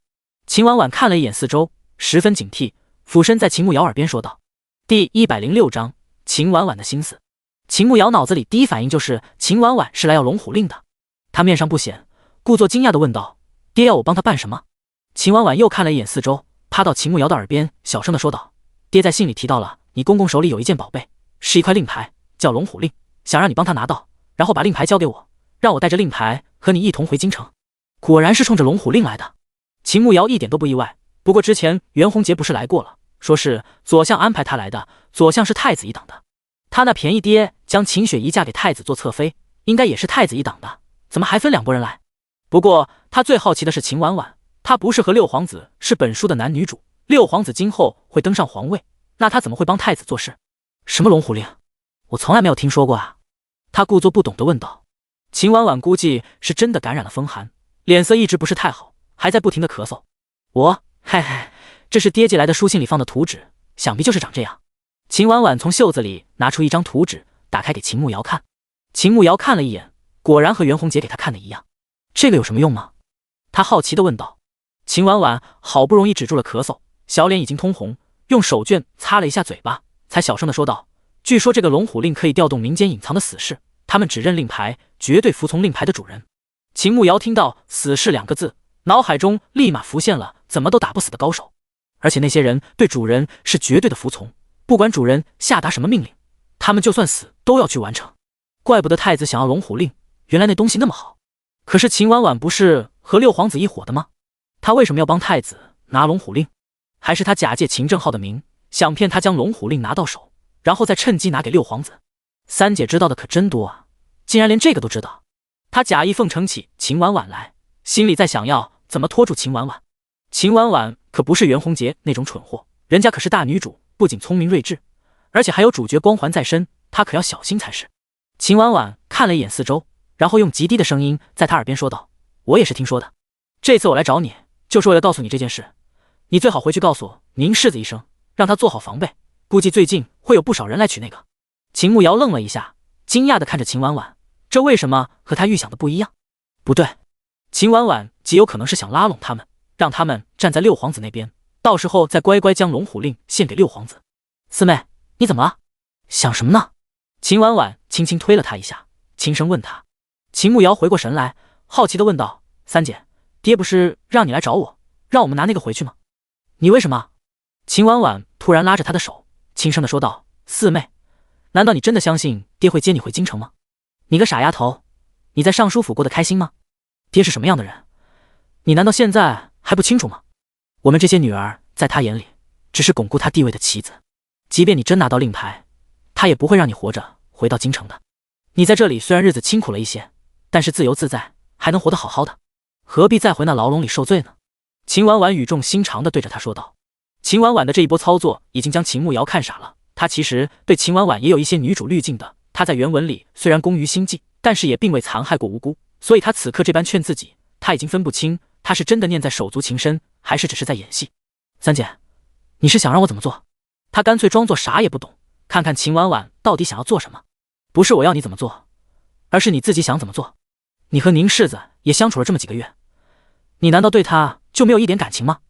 [SPEAKER 1] 秦婉婉看了一眼四周，十分警惕，俯身在秦慕瑶耳边说道。第106章，秦婉婉的心思。秦慕瑶脑子里第一反应就是秦婉婉是来要龙虎令的，她面上不显，故作惊讶地问道：爹要我帮他办什么？秦婉婉又看了一眼四周，趴到秦慕瑶的耳边小声地说道：爹在信里提到了你公公手里有一件宝贝，是一块令牌，叫龙虎令，想让你帮他拿到，然后把令牌交给我，让我带着令牌和你一同回京城。果然是冲着龙虎令来的。秦慕瑶一点都不意外，不过之前袁弘杰不是来过了，说是左相安排他来的，左相是太子一党的，他那便宜爹将秦雪宜嫁给太子做侧妃，应该也是太子一党的，怎么还分两拨人来？不过他最好奇的是秦婉婉，他不是和六皇子是本书的男女主，六皇子今后会登上皇位，那他怎么会帮太子做事？什么龙虎令？我从来没有听说过啊。他故作不懂地问道。秦婉婉估计是真的感染了风寒，脸色一直不是太好，还在不停地咳嗽。嘿，这是爹寄来的书信里放的图纸，想必就是长这样。秦婉婉从袖子里拿出一张图纸，打开给秦慕瑶看。秦慕瑶看了一眼，果然和袁弘杰给他看的一样。这个有什么用吗？他好奇地问道。秦婉婉好不容易止住了咳嗽，小脸已经通红，用手绢擦了一下嘴巴，才小声地说道：据说这个龙虎令可以调动民间隐藏的死士，他们只认令牌，绝对服从令牌的主人。秦慕瑶听到死士2个字，脑海中立马浮现了怎么都打不死的高手，而且那些人对主人是绝对的服从，不管主人下达什么命令，他们就算死都要去完成。怪不得太子想要龙虎令，原来那东西那么好。可是秦婉婉不是和六皇子一伙的吗？他为什么要帮太子拿龙虎令？还是他假借秦正浩的名，想骗他将龙虎令拿到手，然后再趁机拿给六皇子？三姐知道的可真多啊，竟然连这个都知道。他假意奉承起秦婉婉来，心里在想要怎么拖住秦婉婉。秦婉婉可不是袁弘杰那种蠢货，人家可是大女主，不仅聪明睿智，而且还有主角光环在身，她可要小心才是。秦婉婉看了一眼四周，然后用极低的声音在他耳边说道：我也是听说的，这次我来找你，就是为了告诉你这件事。你最好回去告诉宁世子一声，让他做好防备，估计最近会有不少人来取那个。秦慕瑶愣了一下，惊讶地看着秦婉婉，这为什么和他预想的不一样？不对，秦婉婉极有可能是想拉拢他们，让他们站在六皇子那边，到时候再乖乖将龙虎令献给六皇子。四妹，你怎么了？想什么呢？秦婉婉轻轻推了他一下，轻声问他。秦慕瑶回过神来，好奇地问道：三姐，爹不是让你来找我，让我们拿那个回去吗？你为什么？秦婉婉突然拉着他的手，轻声地说道：四妹，难道你真的相信爹会接你回京城吗？你个傻丫头，你在尚书府过得开心吗？爹是什么样的人，你难道现在还不清楚吗？我们这些女儿在他眼里只是巩固他地位的棋子，即便你真拿到令牌，他也不会让你活着回到京城的。你在这里虽然日子清苦了一些，但是自由自在，还能活得好好的，何必再回那牢笼里受罪呢？秦婉婉语重心长地对着他说道。秦婉婉的这一波操作已经将秦慕瑶看傻了，他其实对秦婉婉也有一些女主滤镜的，她在原文里虽然工于心计，但是也并未残害过无辜，所以他此刻这般劝自己，他已经分不清他是真的念在手足情深，还是只是在演戏。三姐，你是想让我怎么做？他干脆装作啥也不懂，看看秦婉婉到底想要做什么。不是我要你怎么做，而是你自己想怎么做。你和宁世子也相处了这么几个月，你难道对他就没有一点感情吗？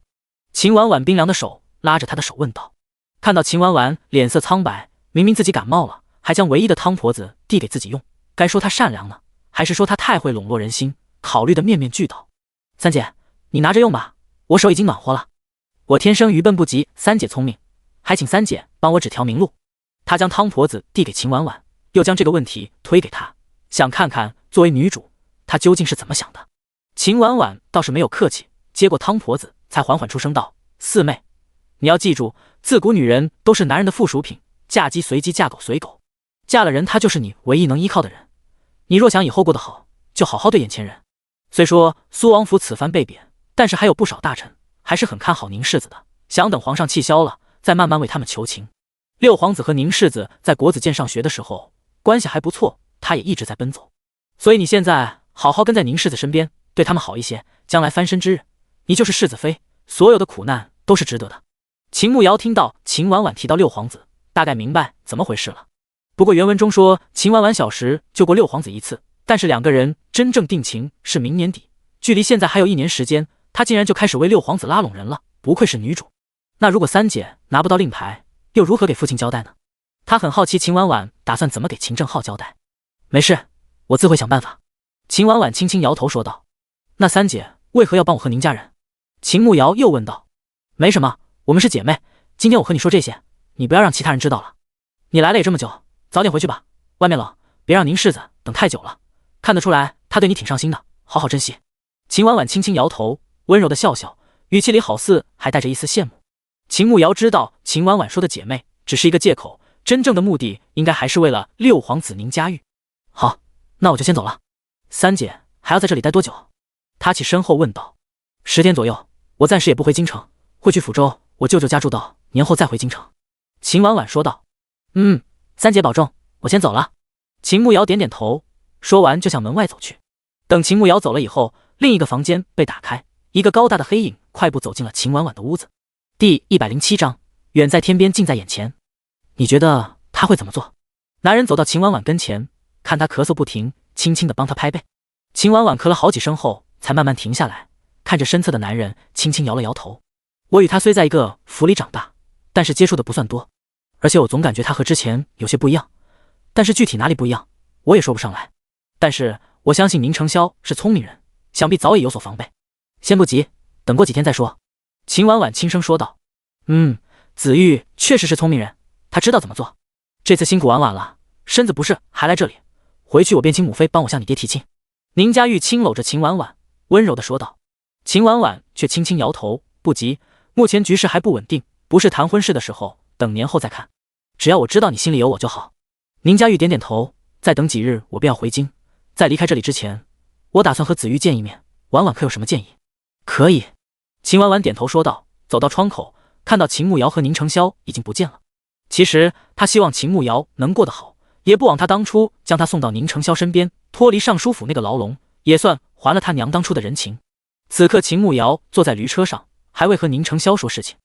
[SPEAKER 1] 秦婉婉冰凉的手拉着他的手问道。看到秦婉婉脸色苍白，明明自己感冒了，还将唯一的汤婆子递给自己用，该说她善良呢，还是说她太会笼络人心，考虑的面面俱到。三姐，你拿着用吧，我手已经暖和了。我天生愚笨不及三姐聪明，还请三姐帮我指条明路。他将汤婆子递给秦婉婉，又将这个问题推给她，想看看作为女主她究竟是怎么想的。秦婉婉倒是没有客气，接过汤婆子，才缓缓出声道：四妹，你要记住，自古女人都是男人的附属品，嫁鸡随鸡，嫁狗随狗，嫁了人他就是你唯一能依靠的人。你若想以后过得好，就好好对眼前人。虽说苏王府此番被贬，但是还有不少大臣还是很看好宁世子的，想等皇上气消了，再慢慢为他们求情。六皇子和宁世子在国子监上学的时候关系还不错，他也一直在奔走，所以你现在好好跟在宁世子身边，对他们好一些，将来翻身之日，你就是世子妃，所有的苦难都是值得的。秦慕瑶听到秦婉婉提到六皇子，大概明白怎么回事了。不过原文中说秦婉婉小时救过六皇子一次，但是两个人真正定情是明年底，距离现在还有1年时间，她竟然就开始为六皇子拉拢人了，不愧是女主。那如果三姐拿不到令牌，又如何给父亲交代呢？他很好奇秦婉婉打算怎么给秦正浩交代。没事，我自会想办法。秦婉婉轻轻摇头说道。那三姐为何要帮我和宁家人？秦慕瑶又问道。没什么，我们是姐妹，今天我和你说这些，你不要让其他人知道了。你来了也这么久，早点回去吧，外面冷，别让宁世子等太久了。看得出来他对你挺上心的，好好珍惜。秦婉婉轻轻摇头，温柔的笑笑，语气里好似还带着一丝羡慕。秦慕瑶知道秦婉婉说的姐妹只是一个借口，真正的目的应该还是为了六皇子宁家玉。好，那我就先走了。三姐还要在这里待多久？他起身后问道。10天左右，我暂时也不回京城，会去抚州我舅舅家住到年后再回京城。秦婉婉说道。三姐保重，我先走了。秦慕瑶点点头，说完就向门外走去。等秦慕瑶走了以后，另一个房间被打开，一个高大的黑影快步走进了秦婉婉的屋子。第107章，远在天边近在眼前。你觉得他会怎么做？男人走到秦婉婉跟前，看她咳嗽不停，轻轻地帮她拍背。秦婉婉咳了好几声后才慢慢停下来，看着身侧的男人轻轻摇了摇头。我与他虽在一个府里长大，但是接触的不算多，而且我总感觉他和之前有些不一样，但是具体哪里不一样我也说不上来。但是我相信宁承霄是聪明人，想必早已有所防备。先不急，等过几天再说。秦婉婉轻声说道。子玉确实是聪明人，他知道怎么做。这次辛苦婉婉了，身子不适还来这里，回去我便请母妃帮我向你爹提亲。宁家玉轻搂着秦婉婉，温柔地说道。秦婉婉却轻轻摇头，不急，目前局势还不稳定，不是谈婚事的时候，等年后再看。只要我知道你心里有我就好。宁家玉点点头，再等几日我便要回京，在离开这里之前，我打算和子玉见一面，婉婉可有什么建议？可以。秦婉婉点头说道，走到窗口，看到秦慕瑶和宁承霄已经不见了。其实他希望秦慕瑶能过得好，也不枉他当初将他送到宁承霄身边，脱离尚书府那个牢笼，也算还了他娘当初的人情。此刻秦慕瑶坐在驴车上，还未和宁承霄说事情。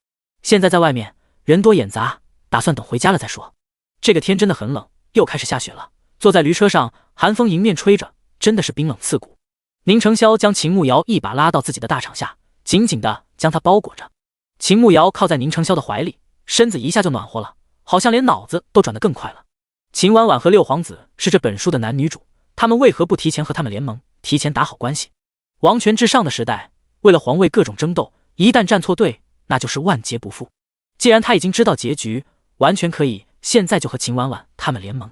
[SPEAKER 1] 现在在外面人多眼杂，打算等回家了再说。这个天真的很冷，又开始下雪了，坐在驴车上，寒风迎面吹着，真的是冰冷刺骨。宁承霄将秦慕瑶一把拉到自己的大场下，紧紧地将她包裹着。秦慕瑶靠在宁承霄的怀里，身子一下就暖和了，好像连脑子都转得更快了。秦婉婉和六皇子是这本书的男女主，他们为何不提前和他们联盟，提前打好关系？王权至上的时代，为了皇位各种争斗，一旦站错队，那就是万劫不复。既然他已经知道结局，完全可以现在就和秦婉婉他们联盟。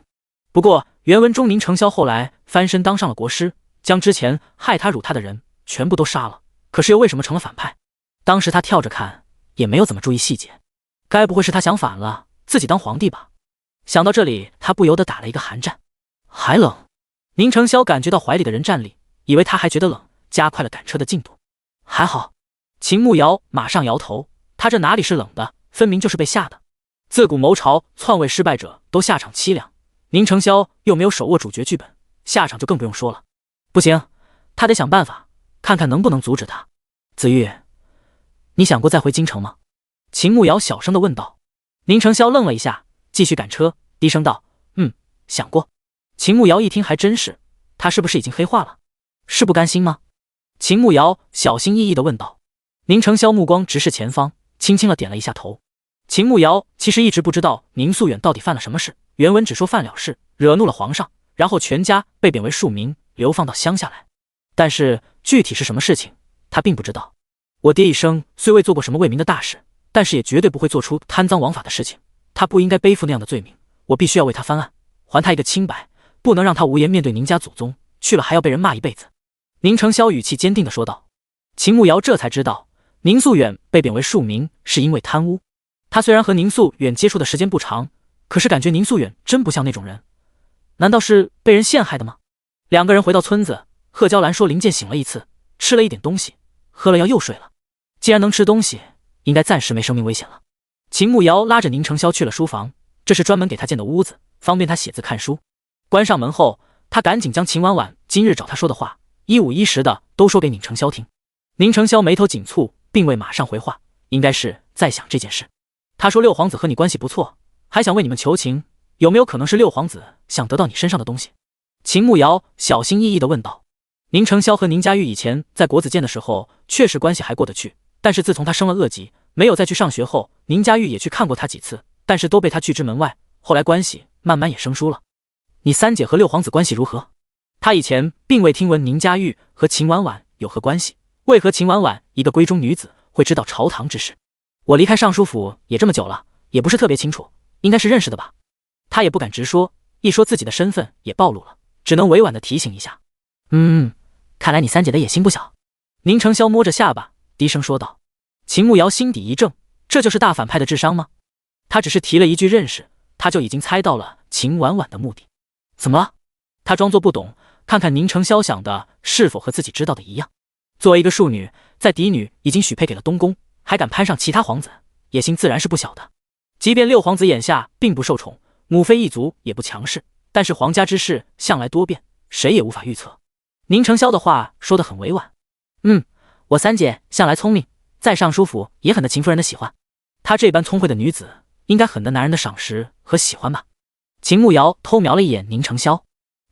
[SPEAKER 1] 不过原文中宁承霄后来翻身当上了国师，将之前害他辱他的人全部都杀了，可是又为什么成了反派？当时他跳着看，也没有怎么注意细节。该不会是他想反了，自己当皇帝吧？想到这里，他不由得打了一个寒战。还冷？宁承霄感觉到怀里的人站立，以为他还觉得冷，加快了赶车的进度。还好。秦慕瑶马上摇头，他这哪里是冷的，分明就是被吓的。自古谋朝篡位失败者都下场凄凉，宁承霄又没有手握主角剧本，下场就更不用说了。不行，他得想办法，看看能不能阻止他。子玉，你想过再回京城吗？秦慕瑶小声地问道。宁承霄愣了一下，继续赶车，低声道：想过。秦慕瑶一听还真是，他是不是已经黑化了？是不甘心吗？秦慕瑶小心翼翼地问道。宁承霄目光直视前方，轻轻地点了一下头。秦慕瑶其实一直不知道宁素远到底犯了什么事，原文只说犯了事，惹怒了皇上，然后全家被贬为庶民，流放到乡下来。但是具体是什么事情，他并不知道。我爹一生虽未做过什么为民的大事，但是也绝对不会做出贪赃枉法的事情。他不应该背负那样的罪名，我必须要为他翻案，还他一个清白，不能让他无颜面对宁家祖宗，去了还要被人骂一辈子。宁承霄语气坚定地说道。秦慕瑶这才知道，宁素远被贬为庶民是因为贪污。他虽然和宁素远接触的时间不长，可是感觉宁素远真不像那种人。难道是被人陷害的吗？两个人回到村子，贺娇兰说林健醒了一次，吃了一点东西，喝了药又睡了。既然能吃东西，应该暂时没生命危险了。秦慕瑶拉着宁承霄去了书房，这是专门给他建的屋子，方便他写字看书。关上门后，他赶紧将秦婉婉今日找他说的话一五一十的都说给宁承霄听。宁承霄眉头紧蹙，并未马上回话，应该是在想这件事。他说六皇子和你关系不错，还想为你们求情，有没有可能是六皇子想得到你身上的东西？秦慕瑶小心翼翼地问道。宁承霄和宁家玉以前在国子监的时候确实关系还过得去，但是自从他生了恶疾，没有再去上学后，宁家玉也去看过他几次，但是都被他拒之门外，后来关系慢慢也生疏了。你三姐和六皇子关系如何？他以前并未听闻宁家玉和秦婉婉有何关系，为何秦婉婉一个闺中女子会知道朝堂之事？我离开尚书府也这么久了，也不是特别清楚，应该是认识的吧。他也不敢直说，一说自己的身份也暴露了，只能委婉的提醒一下。看来你三姐的野心不小。宁承霄摸着下巴低声说道。秦慕瑶心底一怔，这就是大反派的智商吗？他只是提了一句认识，他就已经猜到了秦婉婉的目的。怎么了？他装作不懂，看看宁承霄想的是否和自己知道的一样。作为一个庶女，在嫡女已经许配给了东宫，还敢攀上其他皇子，野心自然是不小的。即便六皇子眼下并不受宠，母妃一族也不强势，但是皇家之事向来多变，谁也无法预测。宁承霄的话说得很委婉。我三姐向来聪明，在尚书府也很得秦夫人的喜欢。她这般聪慧的女子，应该很得男人的赏识和喜欢吧？秦慕瑶偷瞄了一眼宁承霄，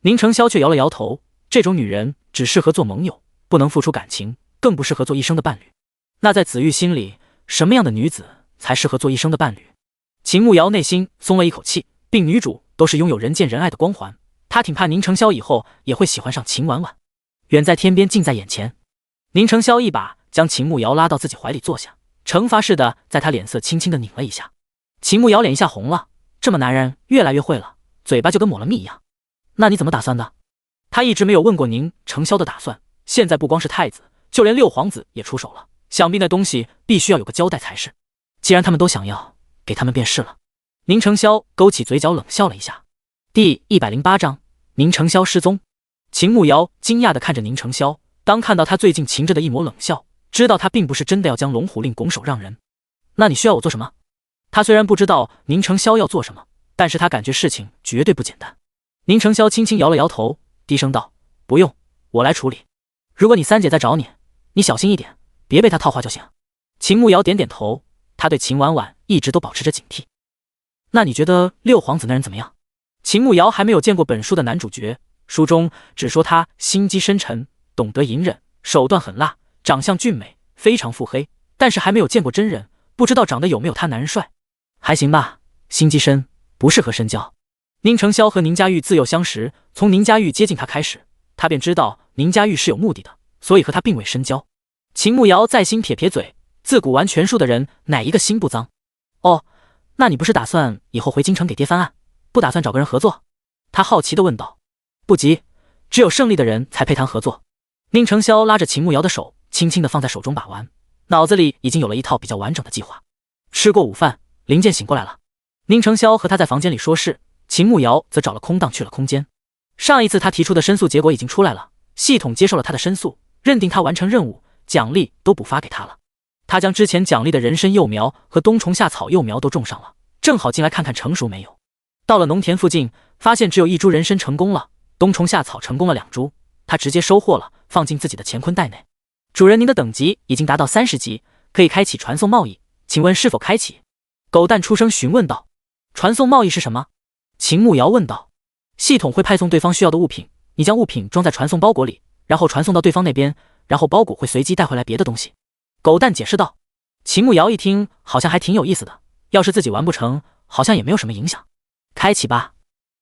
[SPEAKER 1] 宁承霄却摇了摇头，这种女人只适合做盟友，不能付出感情，更不适合做一生的伴侣。那在子玉心里，什么样的女子才适合做一生的伴侣？秦慕瑶内心松了一口气，并女主都是拥有人见人爱的光环，她挺怕宁承霄以后也会喜欢上秦婉婉。远在天边，近在眼前。宁承霄一把将秦慕瑶拉到自己怀里坐下，惩罚似的在她脸色轻轻的拧了一下。秦慕瑶脸一下红了，这么男人越来越会了，嘴巴就跟抹了蜜一样。那你怎么打算的？他一直没有问过宁承霄的打算，现在不光是太子，就连六皇子也出手了，想必那东西必须要有个交代才是。既然他们都想要，给他们便是了。宁承霄勾起嘴角冷笑了一下。第108章，宁承霄失踪。秦慕瑶惊讶地看着宁承霄，当看到他最近噙着的一抹冷笑，知道他并不是真的要将龙虎令拱手让人。那你需要我做什么？他虽然不知道宁承霄要做什么，但是他感觉事情绝对不简单。宁承霄轻轻摇了摇头，低声道：不用，我来处理。如果你三姐在找你，你小心一点，别被她套话就行。秦慕瑶点点头，他对秦婉婉一直都保持着警惕。那你觉得六皇子那人怎么样？秦慕瑶还没有见过本书的男主角，书中只说他心机深沉，懂得隐忍，手段狠辣，长相俊美，非常腹黑，但是还没有见过真人，不知道长得有没有他男人帅。还行吧，心机深，不适合深交。宁承霄和宁家玉自幼相识，从宁家玉接近他开始，他便知道宁家玉是有目的的，所以和他并未深交。秦慕瑶在心撇撇嘴，自古玩权术的人哪一个心不脏？哦，那你不是打算以后回京城给爹翻案，不打算找个人合作？他好奇地问道。不急，只有胜利的人才配谈合作。宁承霄拉着秦慕瑶的手，轻轻地放在手中把玩。脑子里已经有了一套比较完整的计划。吃过午饭，林健醒过来了。宁承霄和他在房间里说事，秦慕瑶则找了空档去了空间。上一次他提出的申诉结果已经出来了，系统接受了他的申诉，认定他完成任务，奖励都补发给他了。他将之前奖励的人参幼苗和冬虫夏草幼苗都种上了，正好进来看看成熟没有。到了农田附近，发现只有1株人参成功了，冬虫夏草成功了2株，他直接收获了，放进自己的乾坤袋内。主人，您的等级已经达到30级，可以开启传送贸易，请问是否开启？狗蛋出声询问道。传送贸易是什么？秦慕瑶问道。系统会派送对方需要的物品，你将物品装在传送包裹里，然后传送到对方那边，然后包裹会随机带回来别的东西。狗蛋解释道。秦慕瑶一听好像还挺有意思的，要是自己完不成，好像也没有什么影响。开启吧。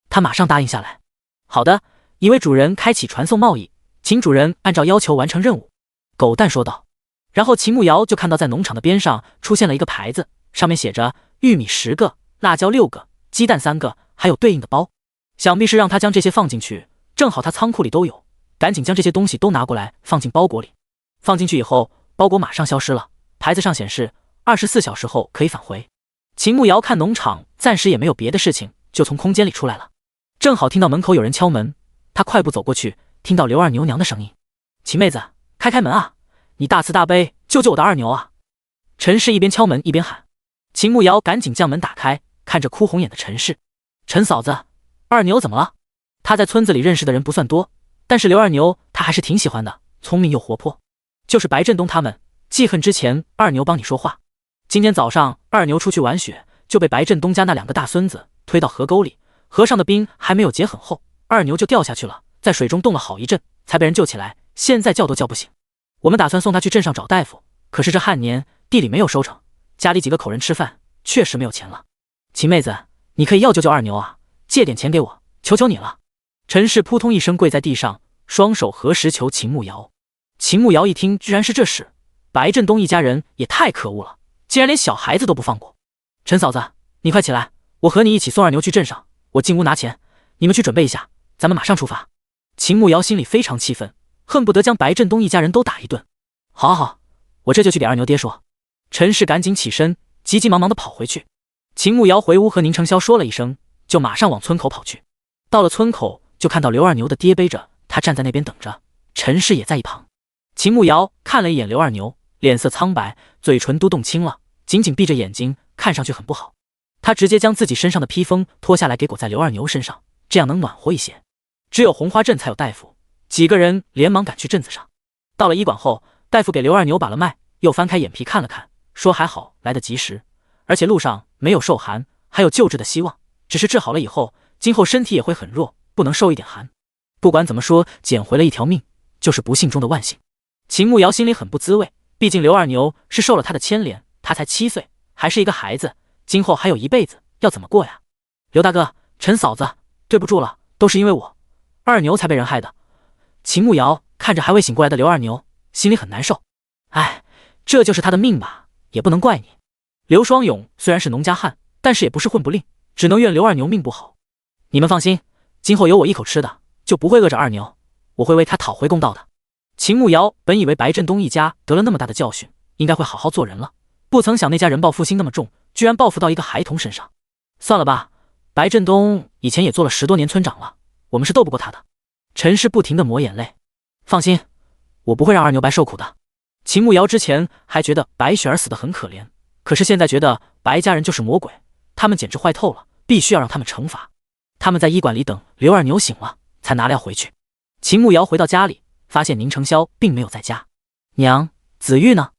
[SPEAKER 1] 他马上答应下来。好的，一位主人开启传送贸易，请主人按照要求完成任务。狗蛋说道。然后秦慕瑶就看到在农场的边上出现了一个牌子，上面写着玉米10个，辣椒6个，鸡蛋3个，还有对应的包。想必是让他将这些放进去，正好他仓库里都有，赶紧将这些东西都拿过来放进包裹里。放进去以后，包裹马上消失了，牌子上显示24小时后可以返回。秦慕瑶看农场暂时也没有别的事情，就从空间里出来了，正好听到门口有人敲门，他快步走过去，听到刘二牛娘的声音。秦妹子，开开门啊，你大慈大悲救救我的二牛啊。陈氏一边敲门一边喊。秦慕瑶赶紧将门打开，看着哭红眼的陈氏。陈嫂子，二牛怎么了？他在村子里认识的人不算多，但是刘二牛他还是挺喜欢的，聪明又活泼。就是白振东他们记恨之前二牛帮你说话。今天早上二牛出去玩雪，就被白振东家那2个大孙子推到河沟里，河上的冰还没有结很厚，二牛就掉下去了，在水中冻了好一阵，才被人救起来，现在叫都叫不醒。我们打算送他去镇上找大夫，可是这旱年地里没有收成，家里几个口人吃饭确实没有钱了。秦妹子，你可以要救救二牛啊，借点钱给我，求求你了。陈氏扑通一声跪在地上，双手合十求秦慕瑶。秦慕瑶一听居然是这事，白振东一家人也太可恶了，竟然连小孩子都不放过。陈嫂子，你快起来，我和你一起送二牛去镇上，我进屋拿钱，你们去准备一下，咱们马上出发。秦慕瑶心里非常气愤，恨不得将白振东一家人都打一顿。好好好，我这就去给二牛爹说。陈氏赶紧起身，急急忙忙地跑回去。秦慕瑶回屋和宁承霄说了一声，就马上往村口跑去。到了村口，就看到刘二牛的爹背着他站在那边等着，陈氏也在一旁。秦慕瑶看了一眼刘二牛，脸色苍白，嘴唇都冻青了，紧紧闭着眼睛，看上去很不好。他直接将自己身上的披风脱下来给裹在刘二牛身上，这样能暖和一些。只有红花镇才有大夫，几个人连忙赶去镇子上。到了医馆后，大夫给刘二牛把了脉，又翻开眼皮看了看，说还好来得及时，而且路上没有受寒，还有救治的希望，只是治好了以后，今后身体也会很弱，不能受一点寒。不管怎么说，捡回了一条命，就是不幸中的万幸。秦慕瑶心里很不滋味，毕竟刘二牛是受了他的牵连，他才7岁，还是一个孩子，今后还有一辈子要怎么过呀？刘大哥，陈嫂子，对不住了，都是因为我，二牛才被人害的。秦慕瑶看着还未醒过来的刘二牛，心里很难受。哎，这就是他的命吧，也不能怪你。刘双勇虽然是农家汉，但是也不是混不吝，只能怨刘二牛命不好。你们放心，今后有我一口吃的，就不会饿着二牛，我会为他讨回公道的。秦慕瑶本以为白振东一家得了那么大的教训，应该会好好做人了，不曾想那家人报复心那么重，居然报复到一个孩童身上。算了吧，白振东以前也做了10多年村长了，我们是斗不过他的。陈氏不停地抹眼泪。放心，我不会让二牛白受苦的。秦慕瑶之前还觉得白雪儿死得很可怜，可是现在觉得白家人就是魔鬼，他们简直坏透了，必须要让他们惩罚。他们在医馆里等刘二牛醒了，才拿料回去。秦慕瑶回到家里，发现宁承霄并没有在家。娘，子玉呢？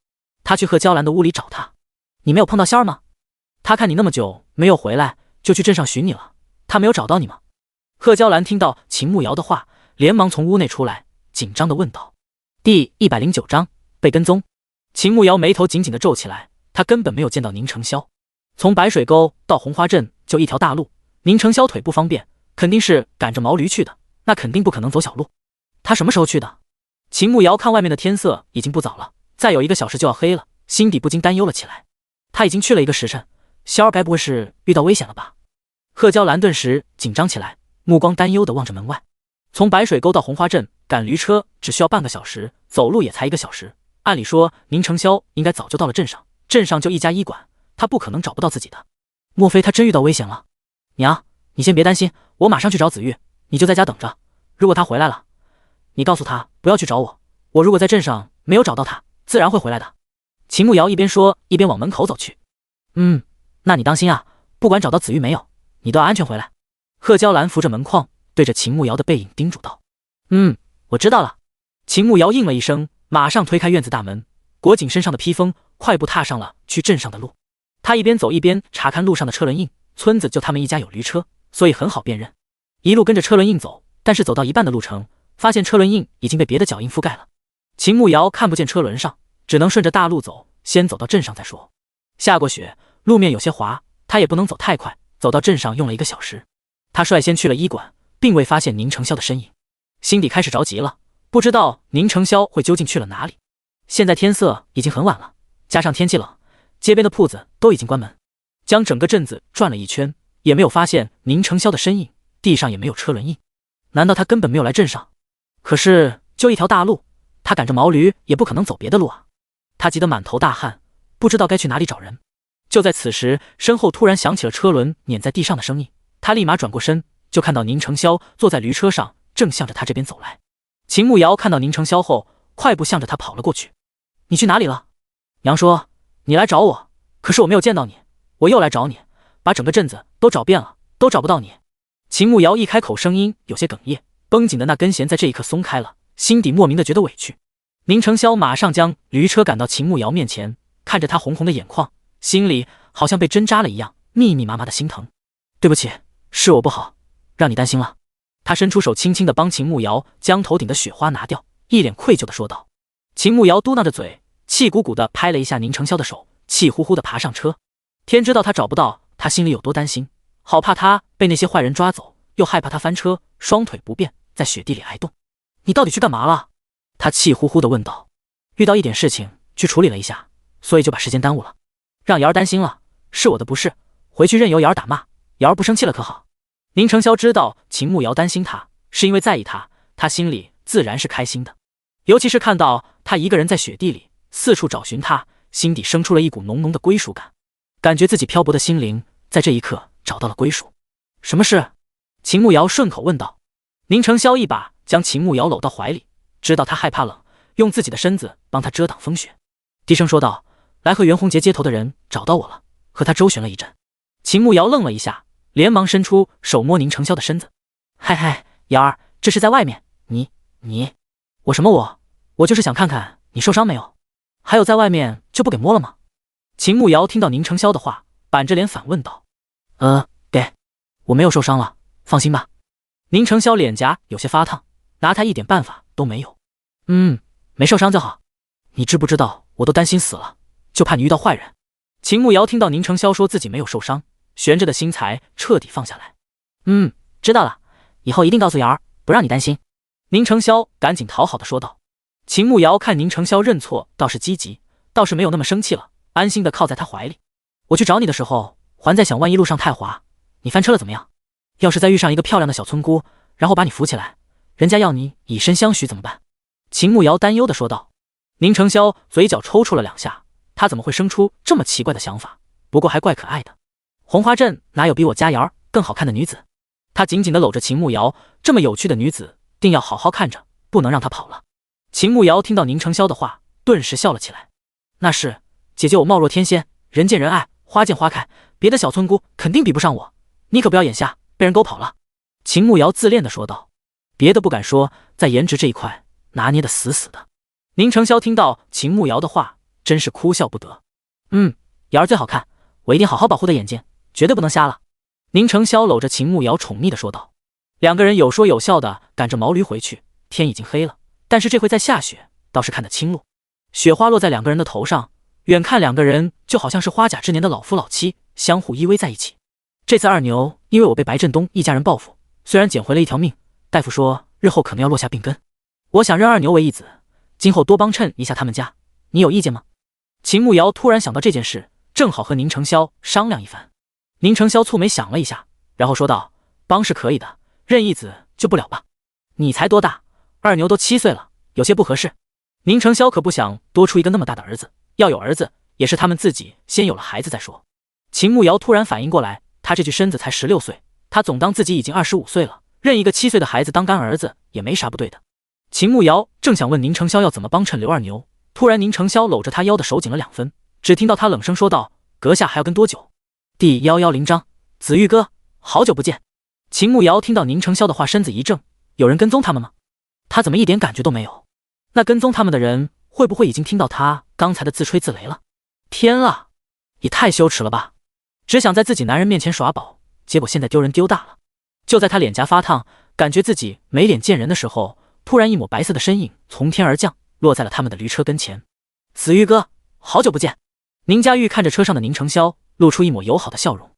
[SPEAKER 1] 他去贺娇兰的屋里找他。你没有碰到仙儿吗？他看你那么久没有回来，就去镇上寻你了。他没有找到你吗？贺娇兰听到秦慕瑶的话，连忙从屋内出来，紧张地问道。第109章被跟踪。秦慕瑶眉头紧紧地皱起来，他根本没有见到宁承霄。从白水沟到红花镇就一条大路，宁承霄腿不方便，肯定是赶着毛驴去的，那肯定不可能走小路。他什么时候去的？秦慕瑶看外面的天色已经不早了，再有1个小时就要黑了，心底不禁担忧了起来。他已经去了1个时辰，萧儿该不会是遇到危险了吧？贺娇兰顿时紧张起来，目光担忧地望着门外。从白水沟到红花镇赶驴车只需要半个小时，走路也才1个小时，按理说宁承霄应该早就到了镇上，镇上就一家医馆，他不可能找不到自己的。莫非他真遇到危险了？娘，你先别担心，我马上去找子玉，你就在家等着。如果他回来了，你告诉他不要去找我，我如果在镇上没有找到他，自然会回来的。秦慕瑶一边说一边往门口走去。那你当心啊，不管找到子玉没有，你都要安全回来。贺娇兰扶着门框，对着秦慕瑶的背影叮嘱道。我知道了。秦慕瑶应了一声，马上推开院子大门，裹紧身上的披风，快步踏上了去镇上的路。他一边走一边查看路上的车轮印，村子就他们一家有驴车，所以很好辨认。一路跟着车轮印走，但是走到一半的路程，发现车轮印已经被别的脚印覆盖了。秦慕瑶看不见车轮上，只能顺着大路走，先走到镇上再说。下过雪，路面有些滑，他也不能走太快，走到镇上用了1个小时。他率先去了医馆，并未发现宁承霄的身影，心底开始着急了，不知道宁承霄会究竟去了哪里。现在天色已经很晚了，加上天气冷，街边的铺子都已经关门。将整个镇子转了一圈，也没有发现宁承霄的身影，地上也没有车轮印。难道他根本没有来镇上？可是就一条大路，他赶着毛驴也不可能走别的路啊。他急得满头大汗，不知道该去哪里找人。就在此时，身后突然响起了车轮碾在地上的声音，他立马转过身，就看到宁承霄坐在驴车上，正向着他这边走来。秦慕瑶看到宁承霄后，快步向着他跑了过去。你去哪里了？娘说你来找我，可是我没有见到你，我又来找你，把整个镇子都找遍了，都找不到你。秦慕瑶一开口，声音有些哽咽，绷紧的那根弦在这一刻松开了，心底莫名的觉得委屈。宁承霄马上将驴车赶到秦慕瑶面前，看着他红红的眼眶，心里好像被针扎了一样，密密麻麻的心疼。对不起，是我不好，让你担心了。他伸出手轻轻地帮秦慕瑶将头顶的雪花拿掉，一脸愧疚地说道。秦慕瑶嘟囔着嘴，气鼓鼓地拍了一下宁承霄的手，气呼呼地爬上车。天知道他找不到他心里有多担心，好怕他被那些坏人抓走，又害怕他翻车，双腿不便，在雪地里挨冻。你到底去干嘛了？他气呼呼地问道。遇到一点事情去处理了一下，所以就把时间耽误了，让瑶儿担心了，是我的不是，回去任由瑶儿打骂，瑶儿不生气了可好？宁承霄知道秦慕瑶担心他是因为在意他，他心里自然是开心的，尤其是看到他一个人在雪地里四处找寻他，心底生出了一股浓浓的归属感，感觉自己漂泊的心灵在这一刻找到了归属。什么事？秦慕瑶顺口问道。宁承霄一把将秦慕瑶搂到怀里，知道他害怕冷，用自己的身子帮他遮挡风雪，低声说道，来和袁宏杰接头的人找到我了，和他周旋了一阵。秦慕瑶愣了一下，连忙伸出手摸宁承霄的身子。嗨，瑶儿，这是在外面，你我什么我就是想看看你受伤没有，还有在外面就不给摸了吗？秦慕瑶听到宁承霄的话，板着脸反问道。给，我没有受伤了，放心吧。宁承霄脸颊有些发烫，拿他一点办法都没有。没受伤就好。你知不知道我都担心死了，就怕你遇到坏人。秦慕瑶听到宁承霄说自己没有受伤，悬着的心才彻底放下来。知道了，以后一定告诉瑶儿，不让你担心。宁承霄赶紧讨好的说道。秦慕瑶看宁承霄认错倒是积极，倒是没有那么生气了，安心的靠在他怀里。我去找你的时候，还在想万一路上太滑，你翻车了怎么样？要是再遇上一个漂亮的小村姑，然后把你扶起来，人家要你以身相许怎么办？秦慕瑶担忧的说道。宁承霄嘴角抽搐了2下，他怎么会生出这么奇怪的想法？不过还怪可爱的。红花镇哪有比我家瑶儿更好看的女子？他紧紧地搂着秦慕瑶，这么有趣的女子，定要好好看着，不能让她跑了。秦慕瑶听到宁承霄的话，顿时笑了起来。那是，姐姐我貌若天仙，人见人爱，花见花开，别的小村姑肯定比不上我，你可不要眼瞎，被人勾跑了。秦慕瑶自恋地说道。别的不敢说，在颜值这一块拿捏得死死的。宁承霄听到秦慕瑶的话，真是哭笑不得。瑶儿最好看，我一定好好保护她眼睛，绝对不能瞎了。宁承霄搂着秦慕瑶宠溺地说道。两个人有说有笑的赶着毛驴回去，天已经黑了，但是这回在下雪，倒是看得清路。雪花落在两个人的头上，远看两个人就好像是花甲之年的老夫老妻，相互依偎在一起。这次二牛因为我被白振东一家人报复，虽然捡回了一条命，大夫说日后可能要落下病根，我想认二牛为义子，今后多帮衬一下他们家，你有意见吗？秦慕瑶突然想到这件事，正好和宁承霄商量一番。宁承霄蹙眉想了一下，然后说道，帮是可以的，认义子就不了吧。你才多大，二牛都7岁了，有些不合适。宁承霄可不想多出一个那么大的儿子，要有儿子也是他们自己先有了孩子再说。秦慕瑶突然反应过来，他这具身子才16岁，他总当自己已经25岁了，认一个7岁的孩子当干儿子也没啥不对的。秦慕瑶正想问宁承霄要怎么帮衬刘二牛，突然宁承霄搂着他腰的手紧了2分，只听到他冷声说道：“阁下还要跟多久？”第110章，子玉哥，好久不见。秦慕瑶听到宁承霄的话，身子一怔，有人跟踪他们吗？他怎么一点感觉都没有？那跟踪他们的人会不会已经听到他刚才的自吹自擂了？天啊，也太羞耻了吧！只想在自己男人面前耍宝，结果现在丢人丢大了。就在他脸颊发烫，感觉自己没脸见人的时候，突然一抹白色的身影从天而降，落在了他们的驴车跟前。子玉哥，好久不见。宁家玉看着车上的宁承霄，露出一抹友好的笑容。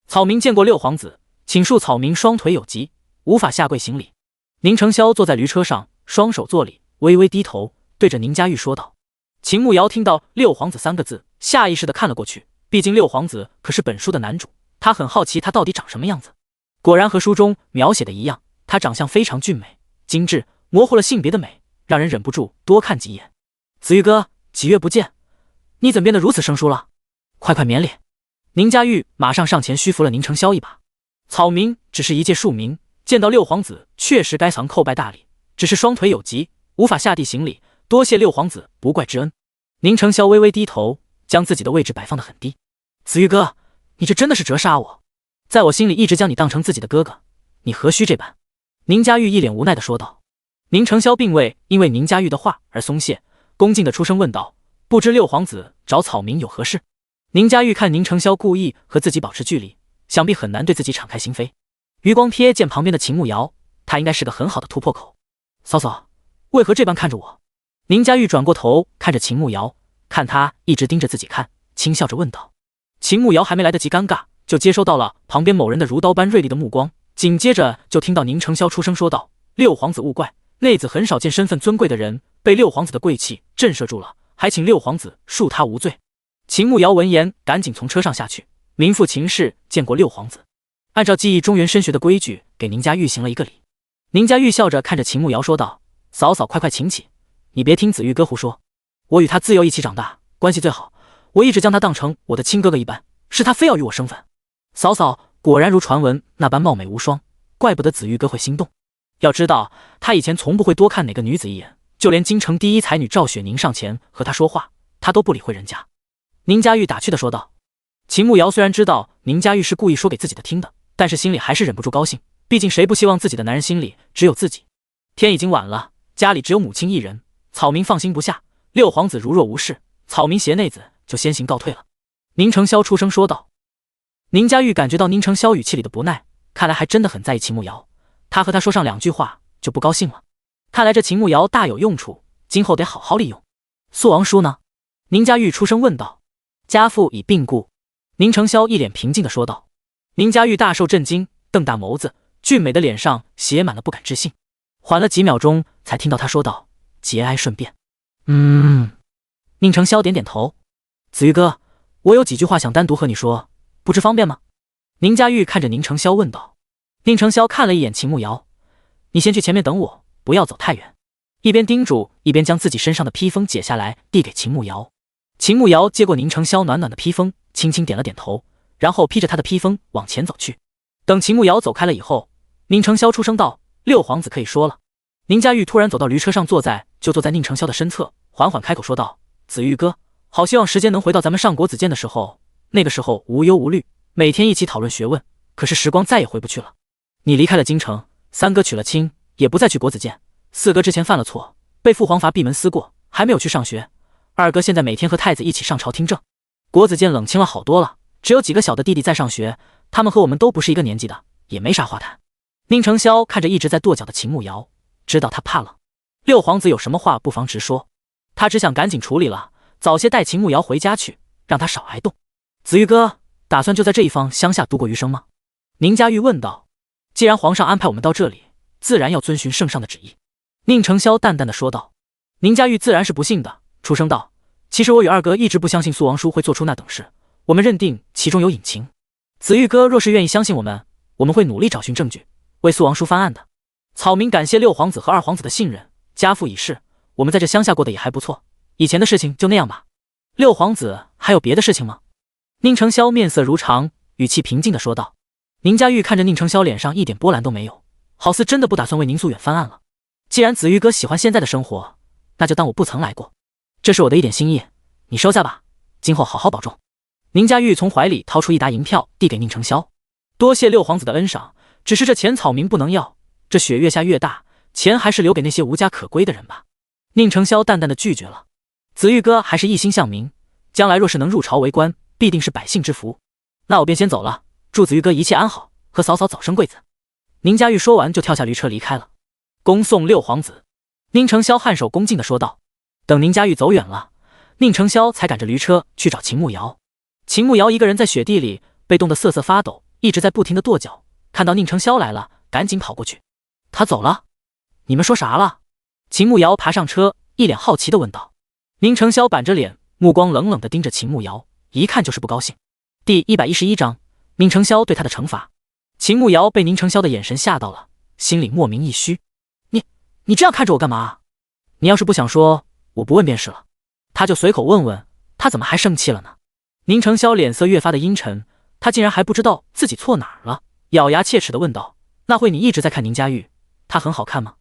[SPEAKER 1] 草民见过六皇子，请恕草民双腿有疾，无法下跪行礼。宁承霄坐在驴车上，双手作礼，微微低头，对着宁家玉说道。秦慕瑶听到六皇子3个字，下意识地看了过去，毕竟六皇子可是本书的男主，他很好奇他到底长什么样子。果然和书中描写的一样，他长相非常俊美精致，模糊了性别的美，让人忍不住多看几眼。子玉哥，几月不见，你怎变得如此生疏了？快快免礼。宁家玉马上上前虚扶了宁承霄一把。草民只是一介庶民，见到六皇子确实该行叩拜大礼，只是双腿有疾，无法下地行礼，多谢六皇子不怪之恩。宁承霄微微低头，将自己的位置摆放得很低。子玉哥，你这真的是折杀我，在我心里一直将你当成自己的哥哥，你何须这般？宁家玉一脸无奈地说道。宁承霄并未因为宁家玉的话而松懈，恭敬地出声问道：“不知六皇子找草民有何事？”宁家玉看宁承霄故意和自己保持距离，想必很难对自己敞开心扉。余光瞥见旁边的秦慕瑶，他应该是个很好的突破口。嫂嫂，为何这般看着我？宁家玉转过头看着秦慕瑶，看他一直盯着自己看，轻笑着问道。秦慕瑶还没来得及尴尬，就接收到了旁边某人的如刀般锐利的目光，紧接着就听到宁承霄出声说道：“六皇子勿怪，内子很少见身份尊贵的人被六皇子的贵气震慑住了，还请六皇子恕他无罪。”秦慕瑶闻言赶紧从车上下去，民妇秦氏见过六皇子，按照记忆中原深学的规矩给宁家玉行了一个礼。宁家玉笑着看着秦慕瑶说道：“嫂嫂快快请起，你别听子玉哥胡说，我与他自幼一起长大，关系最好，我一直将他当成我的亲哥哥一般，是他非要与我生分。嫂嫂果然如传闻那般貌美无双，怪不得子玉哥会心动。要知道他以前从不会多看哪个女子一眼，就连京城第一才女赵雪凝上前和他说话，他都不理会人家。”宁家玉打趣地说道。秦慕瑶虽然知道宁家玉是故意说给自己的听的，但是心里还是忍不住高兴，毕竟谁不希望自己的男人心里只有自己。天已经晚了，家里只有母亲一人，草民放心不下，六皇子如若无事，草民携内子就先行告退了。宁承霄出声说道。宁家玉感觉到宁承霄语气里的不耐，看来还真的很在意秦慕瑶，他和他说上2句话就不高兴了。看来这秦慕瑶大有用处，今后得好好利用。肃王叔呢？宁家玉出声问道。家父已病故。宁承霄一脸平静地说道。宁家玉大受震惊，瞪大眸子，俊美的脸上写满了不敢置信，缓了几秒钟才听到他说道：“节哀顺变。”宁承霄点点头。子玉哥，我有几句话想单独和你说，不知方便吗？宁家玉看着宁承霄问道。宁承霄看了一眼秦慕瑶，你先去前面等我，不要走太远。一边叮嘱，一边将自己身上的披风解下来递给秦慕瑶。秦慕瑶接过宁承霄暖暖的披风，轻轻点了点头，然后披着他的披风往前走去。等秦慕瑶走开了以后，宁承霄出声道：“六皇子可以说了。”宁家玉突然走到驴车上，坐在宁承霄的身侧，缓缓开口说道：“子玉哥，好希望时间能回到咱们上国子监的时候，那个时候无忧无虑，每天一起讨论学问。可是时光再也回不去了。你离开了京城，3哥娶了亲，也不再去国子监。4哥之前犯了错，被父皇罚闭门思过，还没有去上学。2哥现在每天和太子一起上朝听政，国子监冷清了好多了，只有几个小的弟弟在上学，他们和我们都不是一个年纪的，也没啥话谈。”宁承霄看着一直在跺脚的秦慕瑶，知道他怕了。六皇子有什么话不妨直说，他只想赶紧处理了，早些带秦慕瑶回家去，让他少挨冻。子玉哥打算就在这一方乡下度过余生吗？宁家玉问道。既然皇上安排我们到这里，自然要遵循圣上的旨意。宁承霄淡淡的说道。宁家玉自然是不信的，出声道：“其实我与2哥一直不相信肃王叔会做出那等事，我们认定其中有隐情。子玉哥若是愿意相信我们，我们会努力找寻证据，为肃王叔翻案的。草民感谢六皇子和2皇子的信任，家父已逝，我们在这乡下过得也还不错，以前的事情就那样吧。六皇子还有别的事情吗？宁承霄面色如常，语气平静地说道。宁家玉看着宁承霄脸上一点波澜都没有，好似真的不打算为宁素远翻案了。既然子玉哥喜欢现在的生活，那就当我不曾来过。这是我的一点心意，你收下吧，今后好好保重。宁家玉从怀里掏出一沓银票递给宁承霄，多谢六皇子的恩赏，只是这钱草民不能要，这雪越下越大，钱还是留给那些无家可归的人吧。宁承霄淡淡的拒绝了。子玉哥还是一心向民，将来若是能入朝为官，必定是百姓之福。那我便先走了，祝子玉哥一切安好，和嫂嫂早生贵子。宁家玉说完就跳下驴车离开了。恭送六皇子。宁承霄颔首恭敬地说道。等宁家玉走远了，宁承霄才赶着驴车去找秦慕瑶。秦慕瑶一个人在雪地里被冻得瑟瑟发抖，一直在不停地跺脚，看到宁承霄来了，赶紧跑过去。他走了？你们说啥了？秦慕瑶爬上车，一脸好奇地问道。宁承霄板着脸，目光冷冷地盯着秦慕瑶，一看就是不高兴。第111章，宁承霄对他的惩罚。秦慕瑶被宁承霄的眼神吓到了，心里莫名一虚。你这样看着我干嘛？你要是不想说，我不问便是了。他就随口问问，他怎么还生气了呢？宁承霄脸色越发的阴沉，他竟然还不知道自己错哪儿了，咬牙切齿地问道：那会你一直在看宁家玉，她很好看吗？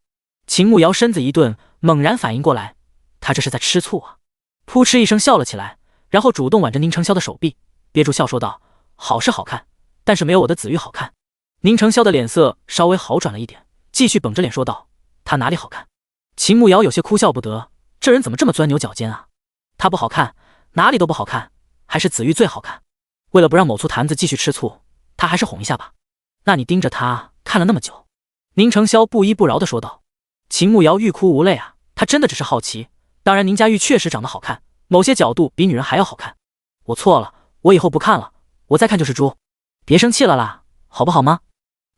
[SPEAKER 1] 秦慕瑶身子一顿，猛然反应过来，他这是在吃醋啊！扑哧一声笑了起来，然后主动挽着宁承霄的手臂，憋住笑说道：好是好看，但是没有我的子玉好看。宁承霄的脸色稍微好转了一点，继续绷着脸说道：他哪里好看？秦慕瑶有些哭笑不得，这人怎么这么钻牛角尖啊？他不好看，哪里都不好看，还是子玉最好看。为了不让某醋坛子继续吃醋，他还是哄一下吧。那你盯着他看了那么久？宁承霄不依不饶地说道。秦慕瑶欲哭无泪啊，他真的只是好奇。当然宁家玉确实长得好看，某些角度比女人还要好看。我错了，我以后不看了，我再看就是猪。别生气了啦，好不好吗？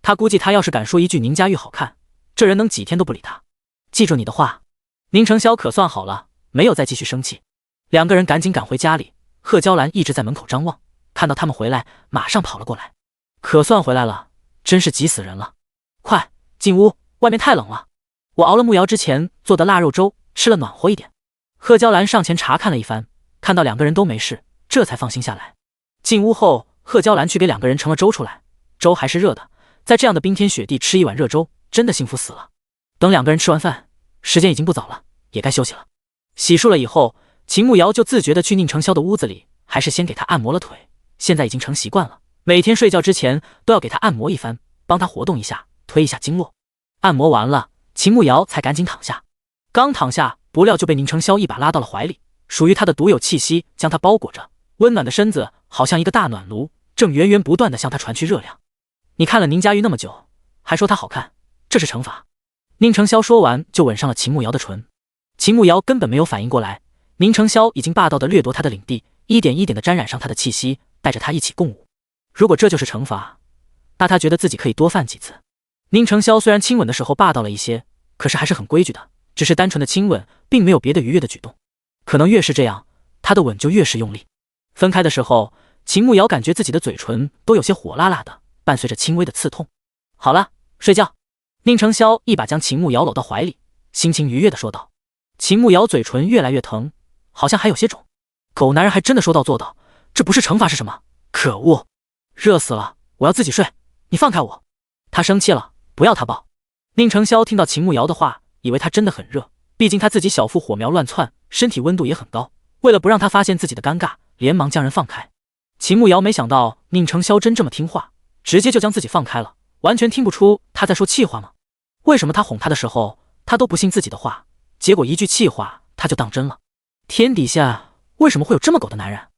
[SPEAKER 1] 他估计他要是敢说一句宁家玉好看，这人能几天都不理他。记住你的话。宁承霄可算好了，没有再继续生气。两个人赶紧赶回家里，贺娇兰一直在门口张望，看到他们回来，马上跑了过来。可算回来了，真是急死人了。快进屋，外面太冷了。我熬了慕瑶之前做的腊肉粥，吃了暖和一点。贺娇兰上前查看了一番，看到两个人都没事，这才放心下来。进屋后，贺娇兰去给两个人盛了粥出来，粥还是热的，在这样的冰天雪地吃一碗热粥，真的幸福死了。等两个人吃完饭，时间已经不早了，也该休息了。洗漱了以后，秦慕瑶就自觉地去宁承霄的屋子里，还是先给他按摩了腿。现在已经成习惯了，每天睡觉之前都要给他按摩一番，帮他活动一下，推一下经络。按摩完了，秦慕瑶才赶紧躺下。刚躺下，不料就被宁承霄一把拉到了怀里，属于他的独有气息将他包裹着，温暖的身子好像一个大暖炉，正源源不断地向他传去热量。你看了宁家玉那么久，还说她好看，这是惩罚。宁承霄说完就吻上了秦慕瑶的唇。秦慕瑶根本没有反应过来，宁承霄已经霸道地掠夺她的领地，一点一点地沾染上她的气息，带着她一起共舞。如果这就是惩罚，那他觉得自己可以多犯几次。宁承霄虽然亲吻的时候霸道了一些，可是还是很规矩的，只是单纯的亲吻，并没有别的愉悦的举动。可能越是这样，他的吻就越是用力。分开的时候，秦慕瑶感觉自己的嘴唇都有些火辣辣的，伴随着轻微的刺痛。好了，睡觉。宁承霄一把将秦慕瑶搂到怀里，心情愉悦地说道。秦慕瑶嘴唇越来越疼，好像还有些肿。狗男人还真的说到做到，这不是惩罚是什么？可恶！热死了，我要自己睡，你放开我。他生气了，不要他抱。宁承霄听到秦慕瑶的话，以为他真的很热，毕竟他自己小腹火苗乱窜，身体温度也很高。为了不让他发现自己的尴尬，连忙将人放开。秦慕瑶没想到宁承霄真这么听话，直接就将自己放开了，完全听不出他在说气话吗？为什么他哄他的时候，他都不信自己的话，结果一句气话他就当真了？天底下为什么会有这么狗的男人？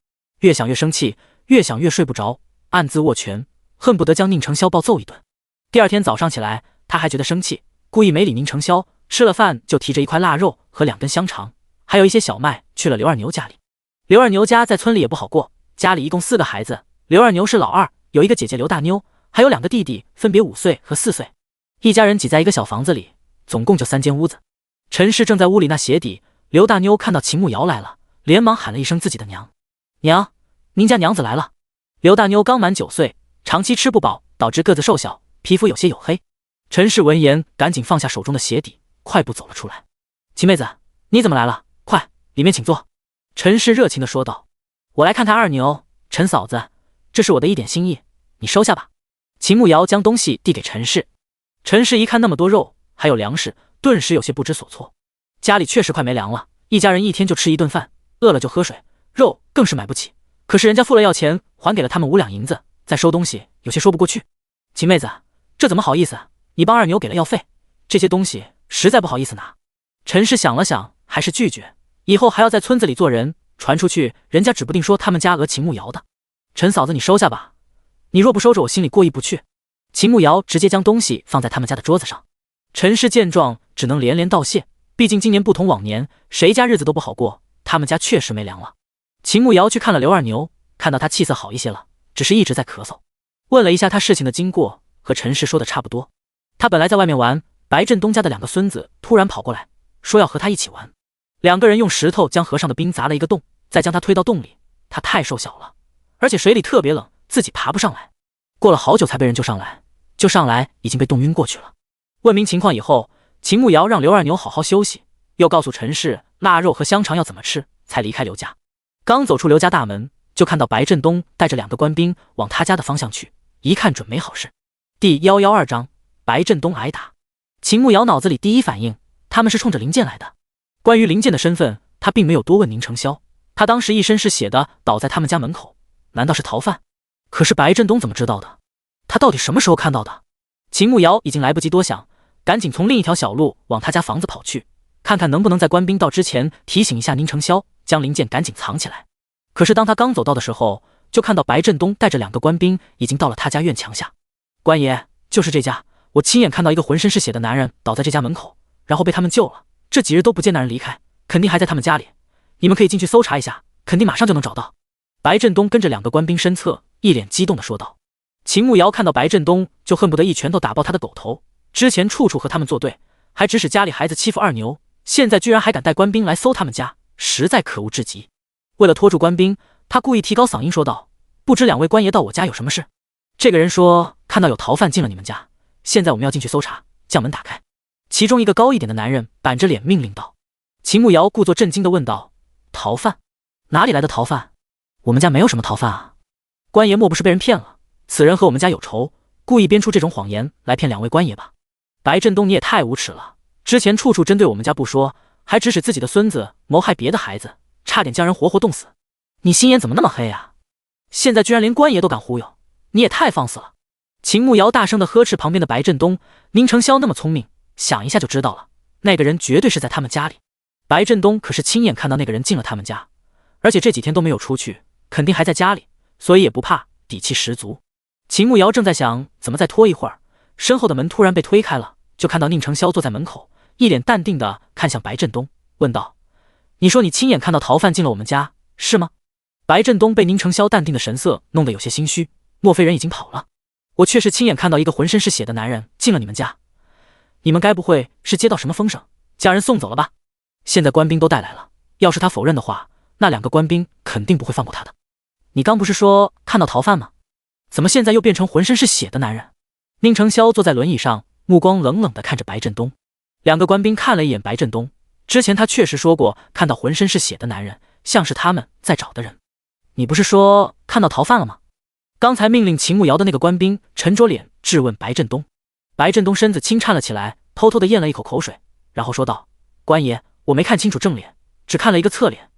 [SPEAKER 1] 越想越生气，越想越睡不着，暗自握拳，恨不得将宁承霄暴揍一顿。第二天早上起来，他还觉得生气，故意没理宁承霄，吃了饭就提着一块腊肉和2根香肠，还有一些小麦去了刘二牛家里。刘二牛家在村里也不好过，家里一共4个孩子，刘二牛是老二，有一个姐姐刘大妞，还有2个弟弟，分别5岁和4岁。一家人挤在一个小房子里，总共就3间屋子。陈氏正在屋里纳鞋底，刘大妞看到秦慕瑶来了，连忙喊了一声自己的娘。娘，您家娘子来了。刘大妞刚满9岁，长期吃不饱，导致个子瘦小，皮肤有些黝黑。陈氏闻言赶紧放下手中的鞋底，快步走了出来。秦妹子，你怎么来了？快，里面请坐。陈氏热情地说道。我来看看二牛，陈嫂子，这是我的一点心意，你收下吧。秦慕瑶将东西递给陈氏。陈氏一看那么多肉，还有粮食，顿时有些不知所措。家里确实快没粮了，一家人一天就吃一顿饭，饿了就喝水，肉更是买不起。可是人家付了要钱，还给了他们5两银子，再收东西，有些说不过去。秦妹子，这怎么好意思？你帮二牛给了药费，这些东西实在不好意思拿。陈氏想了想，还是拒绝。以后还要在村子里做人，传出去，人家指不定说他们家讹秦慕瑶的。陈嫂子，你收下吧，你若不收着，我心里过意不去。秦慕瑶直接将东西放在他们家的桌子上。陈氏见状，只能连连道谢。毕竟今年不同往年，谁家日子都不好过，他们家确实没粮了。秦慕瑶去看了刘二牛，看到他气色好一些了，只是一直在咳嗽。问了一下他事情的经过，和陈氏说的差不多。他本来在外面玩，白振东家的2个孙子突然跑过来，说要和他一起玩。2个人用石头将河上的冰砸了一个洞，再将他推到洞里。他太瘦小了，而且水里特别冷，自己爬不上来。过了好久才被人救上来，就上来已经被冻晕过去了。问明情况以后，秦慕瑶让刘二牛好好休息，又告诉陈氏腊肉和香肠要怎么吃，才离开刘家。刚走出刘家大门，就看到白振东带着2个官兵往他家的方向去，一看准没好事。第112章白振东挨打。秦慕瑶脑子里第一反应，他们是冲着林剑来的。关于林剑的身份，他并没有多问宁承霄。他当时一身是血的倒在他们家门口，难道是逃犯？可是白振东怎么知道的？他到底什么时候看到的？秦慕瑶已经来不及多想，赶紧从另一条小路往他家房子跑去，看看能不能在官兵到之前提醒一下宁承霄，将林剑赶紧藏起来。可是当他刚走到的时候，就看到白振东带着2个官兵已经到了他家院墙下。官爷，就是这家，我亲眼看到一个浑身是血的男人倒在这家门口，然后被他们救了。这几日都不见那人离开，肯定还在他们家里。你们可以进去搜查一下，肯定马上就能找到。白振东跟着2个官兵身侧，一脸激动地说道。秦慕瑶看到白振东，就恨不得一拳头打爆他的狗头。之前处处和他们作对，还指使家里孩子欺负二牛，现在居然还敢带官兵来搜他们家，实在可恶至极。为了拖住官兵，他故意提高嗓音说道：不知2位官爷到我家有什么事？这个人说看到有逃犯进了你们家，现在我们要进去搜查，将门打开。其中一个高一点的男人板着脸命令道。秦慕瑶故作震惊地问道：逃犯？哪里来的逃犯？我们家没有什么逃犯啊。官爷莫不是被人骗了？此人和我们家有仇，故意编出这种谎言来骗2位官爷吧？白振东，你也太无耻了，之前处处针对我们家不说，还指使自己的孙子谋害别的孩子，差点将人活活冻死。你心眼怎么那么黑啊？现在居然连官爷都敢忽悠，你也太放肆了。秦慕瑶大声地呵斥旁边的白振东，宁承霄那么聪明，想一下就知道了，那个人绝对是在他们家里。白振东可是亲眼看到那个人进了他们家，而且这几天都没有出去，肯定还在家里，所以也不怕，底气十足。秦慕瑶正在想怎么再拖一会儿，身后的门突然被推开了，就看到宁承霄坐在门口，一脸淡定地看向白振东，问道：你说你亲眼看到逃犯进了我们家，是吗？白振东被宁承霄淡定的神色弄得有些心虚，莫非人已经跑了？我确实亲眼看到一个浑身是血的男人进了你们家，你们该不会是接到什么风声，将人送走了吧？现在官兵都带来了，要是他否认的话，那2个官兵肯定不会放过他的。你刚不是说看到逃犯吗？怎么现在又变成浑身是血的男人？宁承霄坐在轮椅上，目光冷冷地看着白振东。2个官兵看了一眼白振东，之前他确实说过看到浑身是血的男人，像是他们在找的人。你不是说看到逃犯了吗？刚才命令秦慕瑶的那个官兵沉着脸质问白振东。白振东身子轻颤了起来，偷偷地咽了一口口水，然后说道：官爷，我没看清楚正脸，只看了一个侧脸，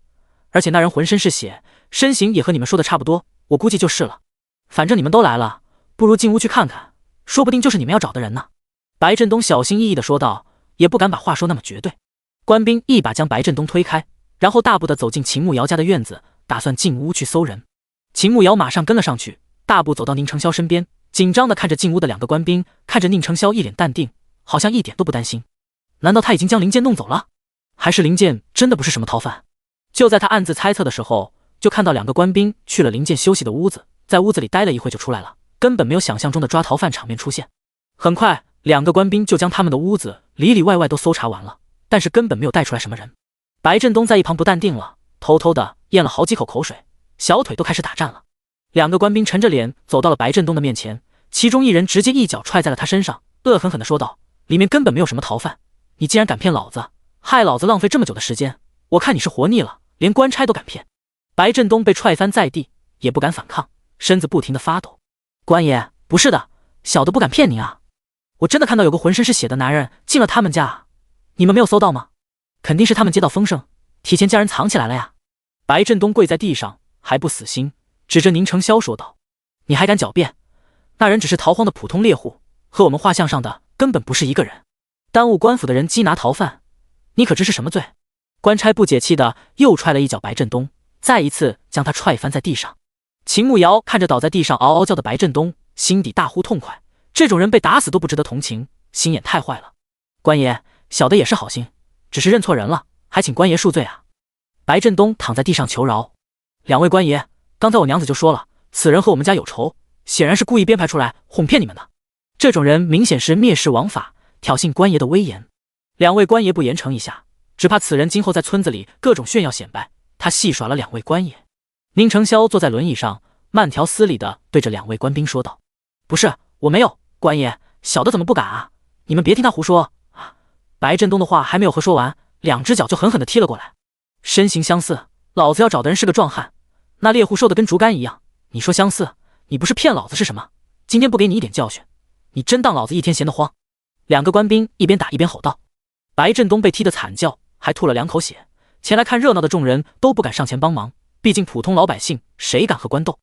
[SPEAKER 1] 而且那人浑身是血，身形也和你们说的差不多，我估计就是了。反正你们都来了，不如进屋去看看，说不定就是你们要找的人呢。白振东小心翼翼地说道，也不敢把话说那么绝对。官兵一把将白振东推开，然后大步地走进秦慕瑶家的院子，打算进屋去搜人。秦慕瑶马上跟了上去，大步走到宁承霄身边，紧张地看着进屋的2个官兵，看着宁承霄一脸淡定，好像一点都不担心。难道他已经将林剑弄走了？还是林剑真的不是什么逃犯？就在他暗自猜测的时候，就看到2个官兵去了林剑休息的屋子，在屋子里待了一会就出来了，根本没有想象中的抓逃犯场面出现。很快2个官兵就将他们的屋子里里外外都搜查完了，但是根本没有带出来什么人。白振东在一旁不淡定了，偷偷的咽了好几口口水，小腿都开始打颤了。2个官兵沉着脸走到了白振东的面前，其中一人直接一脚踹在了他身上，恶狠狠地说道：里面根本没有什么逃犯，你既然敢骗老子，害老子浪费这么久的时间，我看你是活腻了，连官差都敢骗。白振东被踹翻在地，也不敢反抗，身子不停地发抖。官爷，不是的，小的不敢骗您啊，我真的看到有个浑身是血的男人进了他们家啊，你们没有搜到吗？肯定是他们接到风声，提前将人藏起来了呀。白振东跪在地上，还不死心，指着宁承霄说道：你还敢狡辩？那人只是逃荒的普通猎户，和我们画像上的根本不是一个人，耽误官府的人缉拿逃犯，你可知是什么罪？官差不解气的又踹了一脚白振东，再一次将他踹翻在地上。秦慕瑶看着倒在地上嗷嗷叫的白振东，心底大呼痛快，这种人被打死都不值得同情，心眼太坏了。官爷，小的也是好心，只是认错人了，还请官爷恕罪啊。白振东躺在地上求饶。两位官爷，刚才我娘子就说了，此人和我们家有仇，显然是故意编排出来哄骗你们的。这种人明显是蔑视王法，挑衅官爷的威严。两位官爷不严惩一下，只怕此人今后在村子里各种炫耀显摆，他戏耍了两位官爷。宁承霄坐在轮椅上，慢条斯理地对着两位官兵说道：不是，我没有，官爷，小的怎么不敢啊？你们别听他胡说啊！白振东的话还没有和说完，两只脚就狠狠地踢了过来。身形相似，老子要找的人是个壮汉，那猎户瘦得跟竹竿一样，你说相似，你不是骗老子是什么？今天不给你一点教训，你真当老子一天闲得慌？两个官兵一边打一边吼道。白振东被踢得惨叫，还吐了2口血，前来看热闹的众人都不敢上前帮忙，毕竟普通老百姓谁敢和官斗？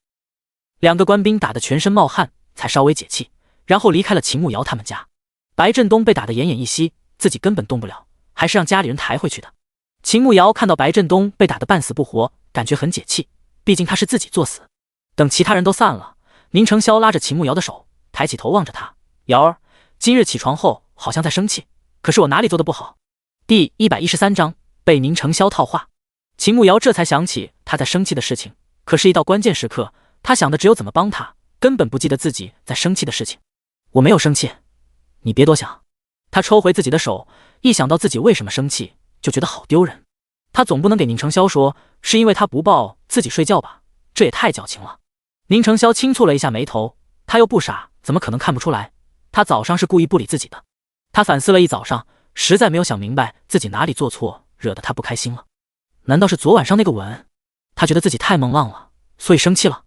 [SPEAKER 1] 两个官兵打得全身冒汗，才稍微解气，然后离开了秦慕瑶他们家。白振东被打得奄奄一息，自己根本动不了，还是让家里人抬回去的。秦慕瑶看到白振东被打得半死不活，感觉很解气，毕竟他是自己作死。等其他人都散了，宁承霄拉着秦慕瑶的手，抬起头望着他：瑶儿，今日起床后好像在生气，可是我哪里做的不好？第113章被宁承霄套话。秦慕瑶这才想起他在生气的事情，可是一到关键时刻，他想的只有怎么帮他，根本不记得自己在生气的事情。我没有生气，你别多想。他抽回自己的手，一想到自己为什么生气，就觉得好丢人。他总不能给宁承霄说是因为他不抱自己睡觉吧，这也太矫情了。宁承霄轻蹙了一下眉头，他又不傻，怎么可能看不出来？他早上是故意不理自己的。他反思了一早上，实在没有想明白自己哪里做错，惹得他不开心了。难道是昨晚上那个吻？他觉得自己太猛浪了，所以生气了。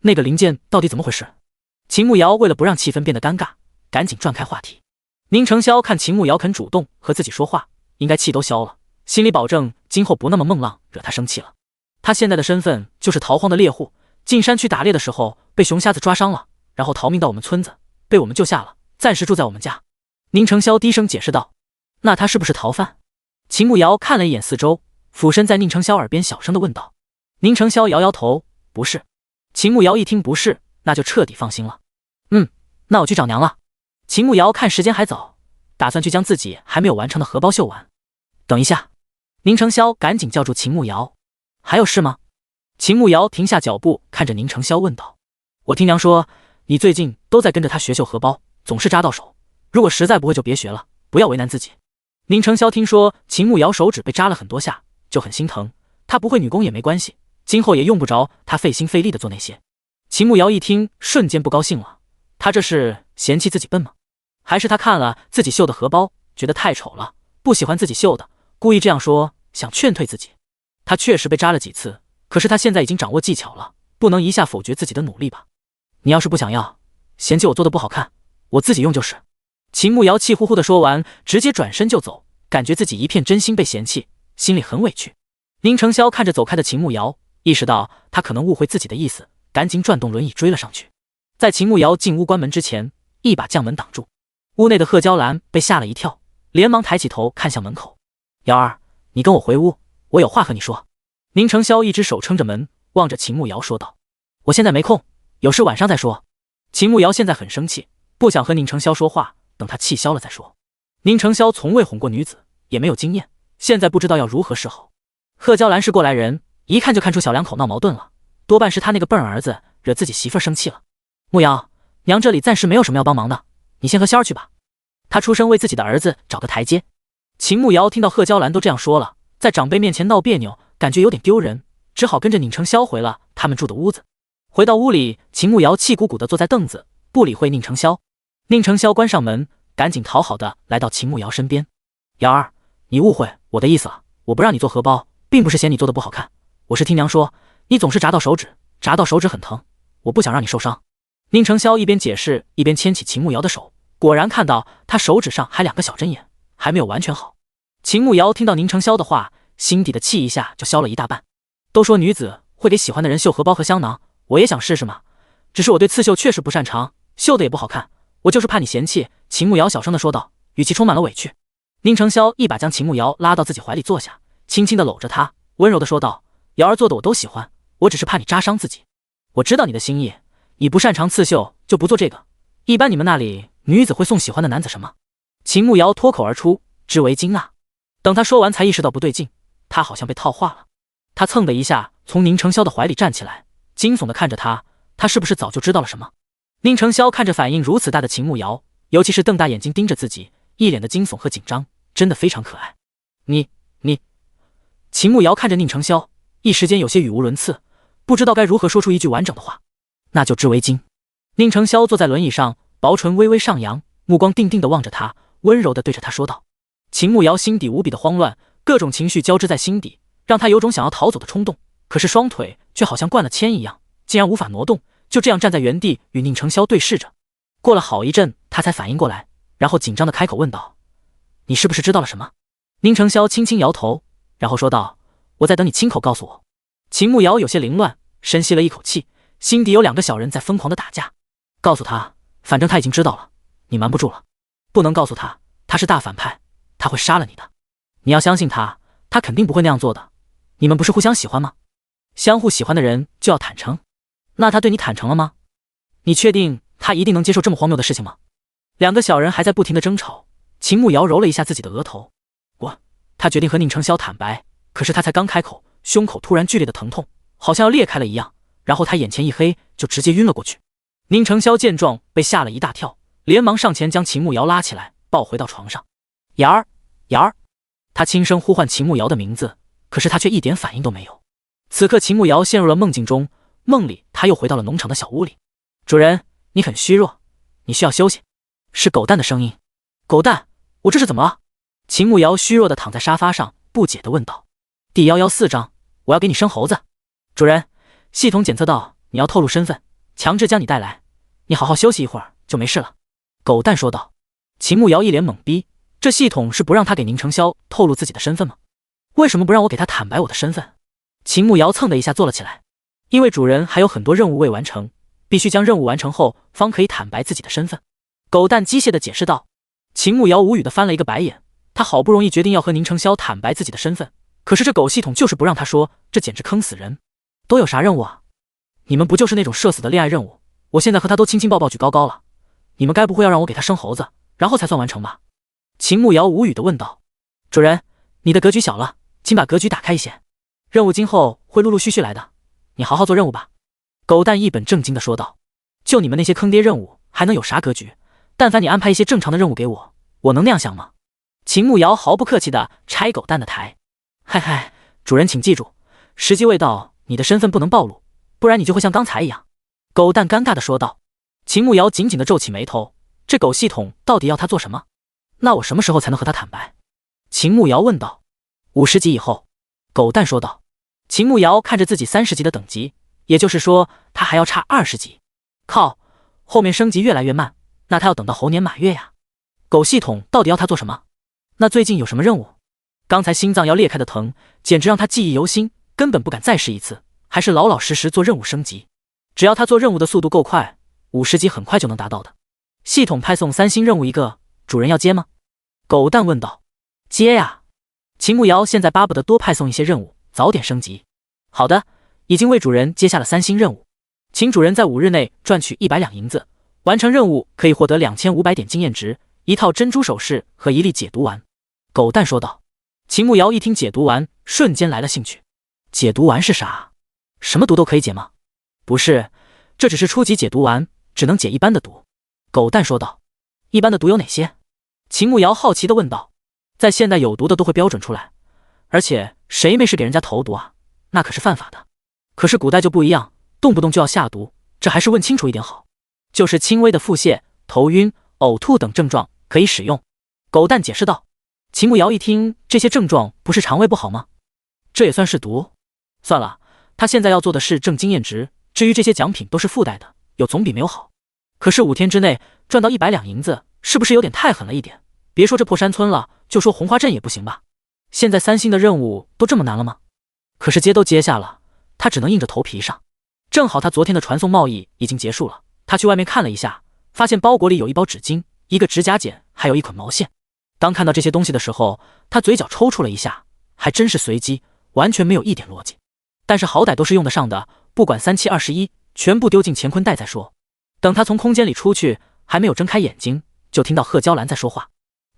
[SPEAKER 1] 那个零件到底怎么回事？秦慕瑶为了不让气氛变得尴尬，赶紧转开话题。宁承霄看秦慕瑶肯主动和自己说话，应该气都消了，心里保证今后不那么猛浪，惹他生气了。他现在的身份就是逃荒的猎户，进山区打猎的时候被熊瞎子抓伤了，然后逃命到我们村子，被我们救下了，暂时住在我们家。宁承霄低声解释道：那他是不是逃犯？秦慕瑶看了一眼四周，俯身在宁承霄耳边小声地问道。宁承霄摇摇头，不是。秦慕瑶一听不是，那就彻底放心了。那我去找娘了。秦慕瑶看时间还早，打算去将自己还没有完成的荷包绣完。等一下，宁承霄赶紧叫住秦慕瑶，还有事吗？秦慕瑶停下脚步，看着宁承霄问道：我听娘说你最近都在跟着她学绣荷包，总是扎到手，如果实在不会就别学了，不要为难自己。宁承霄听说秦慕瑶手指被扎了很多下，就很心疼，她不会女工也没关系，今后也用不着她费心费力的做那些。秦慕瑶一听瞬间不高兴了，她这是嫌弃自己笨吗？还是她看了自己绣的荷包觉得太丑了，不喜欢自己绣的，故意这样说，想劝退自己？她确实被扎了几次，可是她现在已经掌握技巧了，不能一下否决自己的努力吧？你要是不想要，嫌弃我做的不好看，我自己用就是。秦慕瑶气呼呼地说完，直接转身就走，感觉自己一片真心被嫌弃，心里很委屈。宁承霄看着走开的秦慕瑶，意识到他可能误会自己的意思，赶紧转动轮椅追了上去。在秦慕瑶进屋关门之前，一把将门挡住。屋内的贺娇兰被吓了一跳，连忙抬起头看向门口。瑶儿，你跟我回屋，我有话和你说。宁承霄一只手撑着门，望着秦慕瑶说道：我现在没空，有事晚上再说。秦慕瑶现在很生气，不想和宁承霄说话，等他气消了再说。宁承霄从未哄过女子，也没有经验，现在不知道要如何是好。贺娇兰是过来人，一看就看出小两口闹矛盾了，多半是他那个笨儿子惹自己媳妇儿生气了。慕瑶，娘这里暂时没有什么要帮忙的，你先和仙儿去吧。他出声为自己的儿子找个台阶。秦慕瑶听到贺娇兰都这样说了，在长辈面前闹别扭，感觉有点丢人，只好跟着宁承霄回了他们住的屋子。回到屋里，秦慕瑶气鼓鼓地坐在凳子，不理会宁承霄。宁承霄关上门，赶紧讨好的来到秦慕瑶身边。瑶儿，你误会我的意思了，我不让你做荷包，并不是嫌你做的不好看，我是听娘说你总是扎到手指很疼，我不想让你受伤。宁成霄一边解释一边牵起秦慕瑶的手，果然看到他手指上还2个小针眼，还没有完全好。秦慕瑶听到宁成霄的话，心底的气一下就消了一大半。都说女子会给喜欢的人绣荷包和香囊，我也想试试嘛，只是我对刺绣确实不擅长，绣的也不好看，我就是怕你嫌弃。秦慕瑶小声的说道，语气充满了委屈。宁成霄一把将秦慕瑶拉到自己怀里坐下，轻轻的搂着她，温柔的说道，瑶儿做的我都喜欢，我只是怕你扎伤自己。我知道你的心意，你不擅长刺绣就不做这个，一般你们那里女子会送喜欢的男子什么？秦慕瑶脱口而出，织围巾啊。等他说完才意识到不对劲，他好像被套话了。他蹭的一下从宁成霄的怀里站起来，惊悚的看着他，他是不是早就知道了什么？宁成霄看着反应如此大的秦慕瑶，尤其是瞪大眼睛盯着自己，一脸的惊悚和紧张，真的非常可爱。你秦慕瑶看着宁成霄，一时间有些语无伦次，不知道该如何说出一句完整的话。那就织围巾。宁成霄坐在轮椅上，薄唇微微上扬，目光定定地望着他，温柔地对着他说道。秦慕瑶心底无比的慌乱，各种情绪交织在心底，让他有种想要逃走的冲动，可是双腿却好像灌了铅一样，竟然无法挪动，就这样站在原地与宁成霄对视着。过了好一阵，他才反应过来，然后紧张地开口问道，你是不是知道了什么？宁成霄轻轻摇头，然后说道，我在等你亲口告诉我。秦慕瑶有些凌乱，深吸了一口气，心底有2个小人在疯狂的打架。告诉他，反正他已经知道了，你瞒不住了。不能告诉他，他是大反派，他会杀了你的。你要相信他，他肯定不会那样做的。你们不是互相喜欢吗？相互喜欢的人就要坦诚。那他对你坦诚了吗？你确定他一定能接受这么荒谬的事情吗？2个小人还在不停的争吵，秦慕瑶揉了一下自己的额头。他决定和宁成霄坦白，可是他才刚开口，胸口突然剧烈的疼痛，好像要裂开了一样，然后他眼前一黑，就直接晕了过去。宁成霄见状被吓了一大跳，连忙上前将秦慕瑶拉起来，抱回到床上。瑶儿，瑶儿，他轻声呼唤秦慕瑶的名字，可是他却一点反应都没有。此刻秦慕瑶陷入了梦境中，梦里他又回到了农场的小屋里。主人，你很虚弱，你需要休息。是狗蛋的声音。狗蛋，我这是怎么了？秦慕瑶虚弱地躺在沙发上，不解地问道。第114章，我要给你生猴子。主人，系统检测到你要透露身份，强制将你带来，你好好休息一会儿就没事了。狗蛋说道。秦慕瑶一脸懵逼，这系统是不让他给宁成霄透露自己的身份吗？为什么不让我给他坦白我的身份？秦慕瑶蹭的一下坐了起来，因为主人还有很多任务未完成，必须将任务完成后方可以坦白自己的身份。狗蛋机械地解释道。秦慕瑶无语地翻了一个白眼，他好不容易决定要和宁成霄坦白自己的身份，可是这狗系统就是不让他说，这简直坑死人。都有啥任务啊？你们不就是那种社死的恋爱任务？我现在和他都亲亲抱抱举高高了，你们该不会要让我给他生猴子，然后才算完成吧？秦慕瑶无语地问道。主人，你的格局小了，请把格局打开一些，任务今后会陆陆续续来的，你好好做任务吧。狗蛋一本正经地说道。就你们那些坑爹任务还能有啥格局？但凡你安排一些正常的任务给我，我能那样想吗？秦慕瑶毫不客气地拆狗蛋的台。嗨嗨，主人请记住，时机未到，你的身份不能暴露，不然你就会像刚才一样。狗蛋尴尬地说道。秦慕瑶紧紧地皱起眉头，这狗系统到底要他做什么？那我什么时候才能和他坦白？秦慕瑶问道。50级以后。狗蛋说道。秦慕瑶看着自己30级的等级，也就是说他还要差20级。靠，后面升级越来越慢，那他要等到猴年马月呀。狗系统到底要他做什么？那最近有什么任务？刚才心脏要裂开的疼简直让他记忆犹新，根本不敢再试一次，还是老老实实做任务升级。只要他做任务的速度够快，50级很快就能达到的。系统派送3星任务一个，主人要接吗？狗蛋问道。接呀。秦慕瑶现在巴不得多派送一些任务，早点升级。好的，已经为主人接下了3星任务，请主人在5日内赚取100两银子，完成任务可以获得2500点经验值，1套珍珠首饰和1粒解毒丸。狗蛋说道。秦慕瑶一听解毒丸，瞬间来了兴趣。解毒丸是啥？什么毒都可以解吗？不是，这只是初级解毒丸，只能解一般的毒。狗蛋说道。一般的毒有哪些？秦慕瑶好奇地问道。在现代有毒的都会标准出来，而且谁没事给人家投毒啊？那可是犯法的。可是古代就不一样，动不动就要下毒，这还是问清楚一点好。就是轻微的腹泻、头晕、呕吐等症状可以使用。狗蛋解释道。秦慕瑶一听这些症状，不是肠胃不好吗？这也算是毒？算了，他现在要做的是挣经验值，至于这些奖品都是附带的，有总比没有好。可是5天之内赚到100两银子，是不是有点太狠了一点？别说这破山村了，就说红花镇也不行吧？现在3星的任务都这么难了吗？可是接都接下了，他只能硬着头皮上。正好他昨天的传送贸易已经结束了，他去外面看了一下，发现包裹里有一包纸巾、一个指甲剪，还有一捆毛线。当看到这些东西的时候，他嘴角抽搐了一下，还真是随机，完全没有一点逻辑。但是好歹都是用得上的，不管3七21，全部丢进乾坤袋再说。等他从空间里出去，还没有睁开眼睛，就听到贺娇兰在说话：“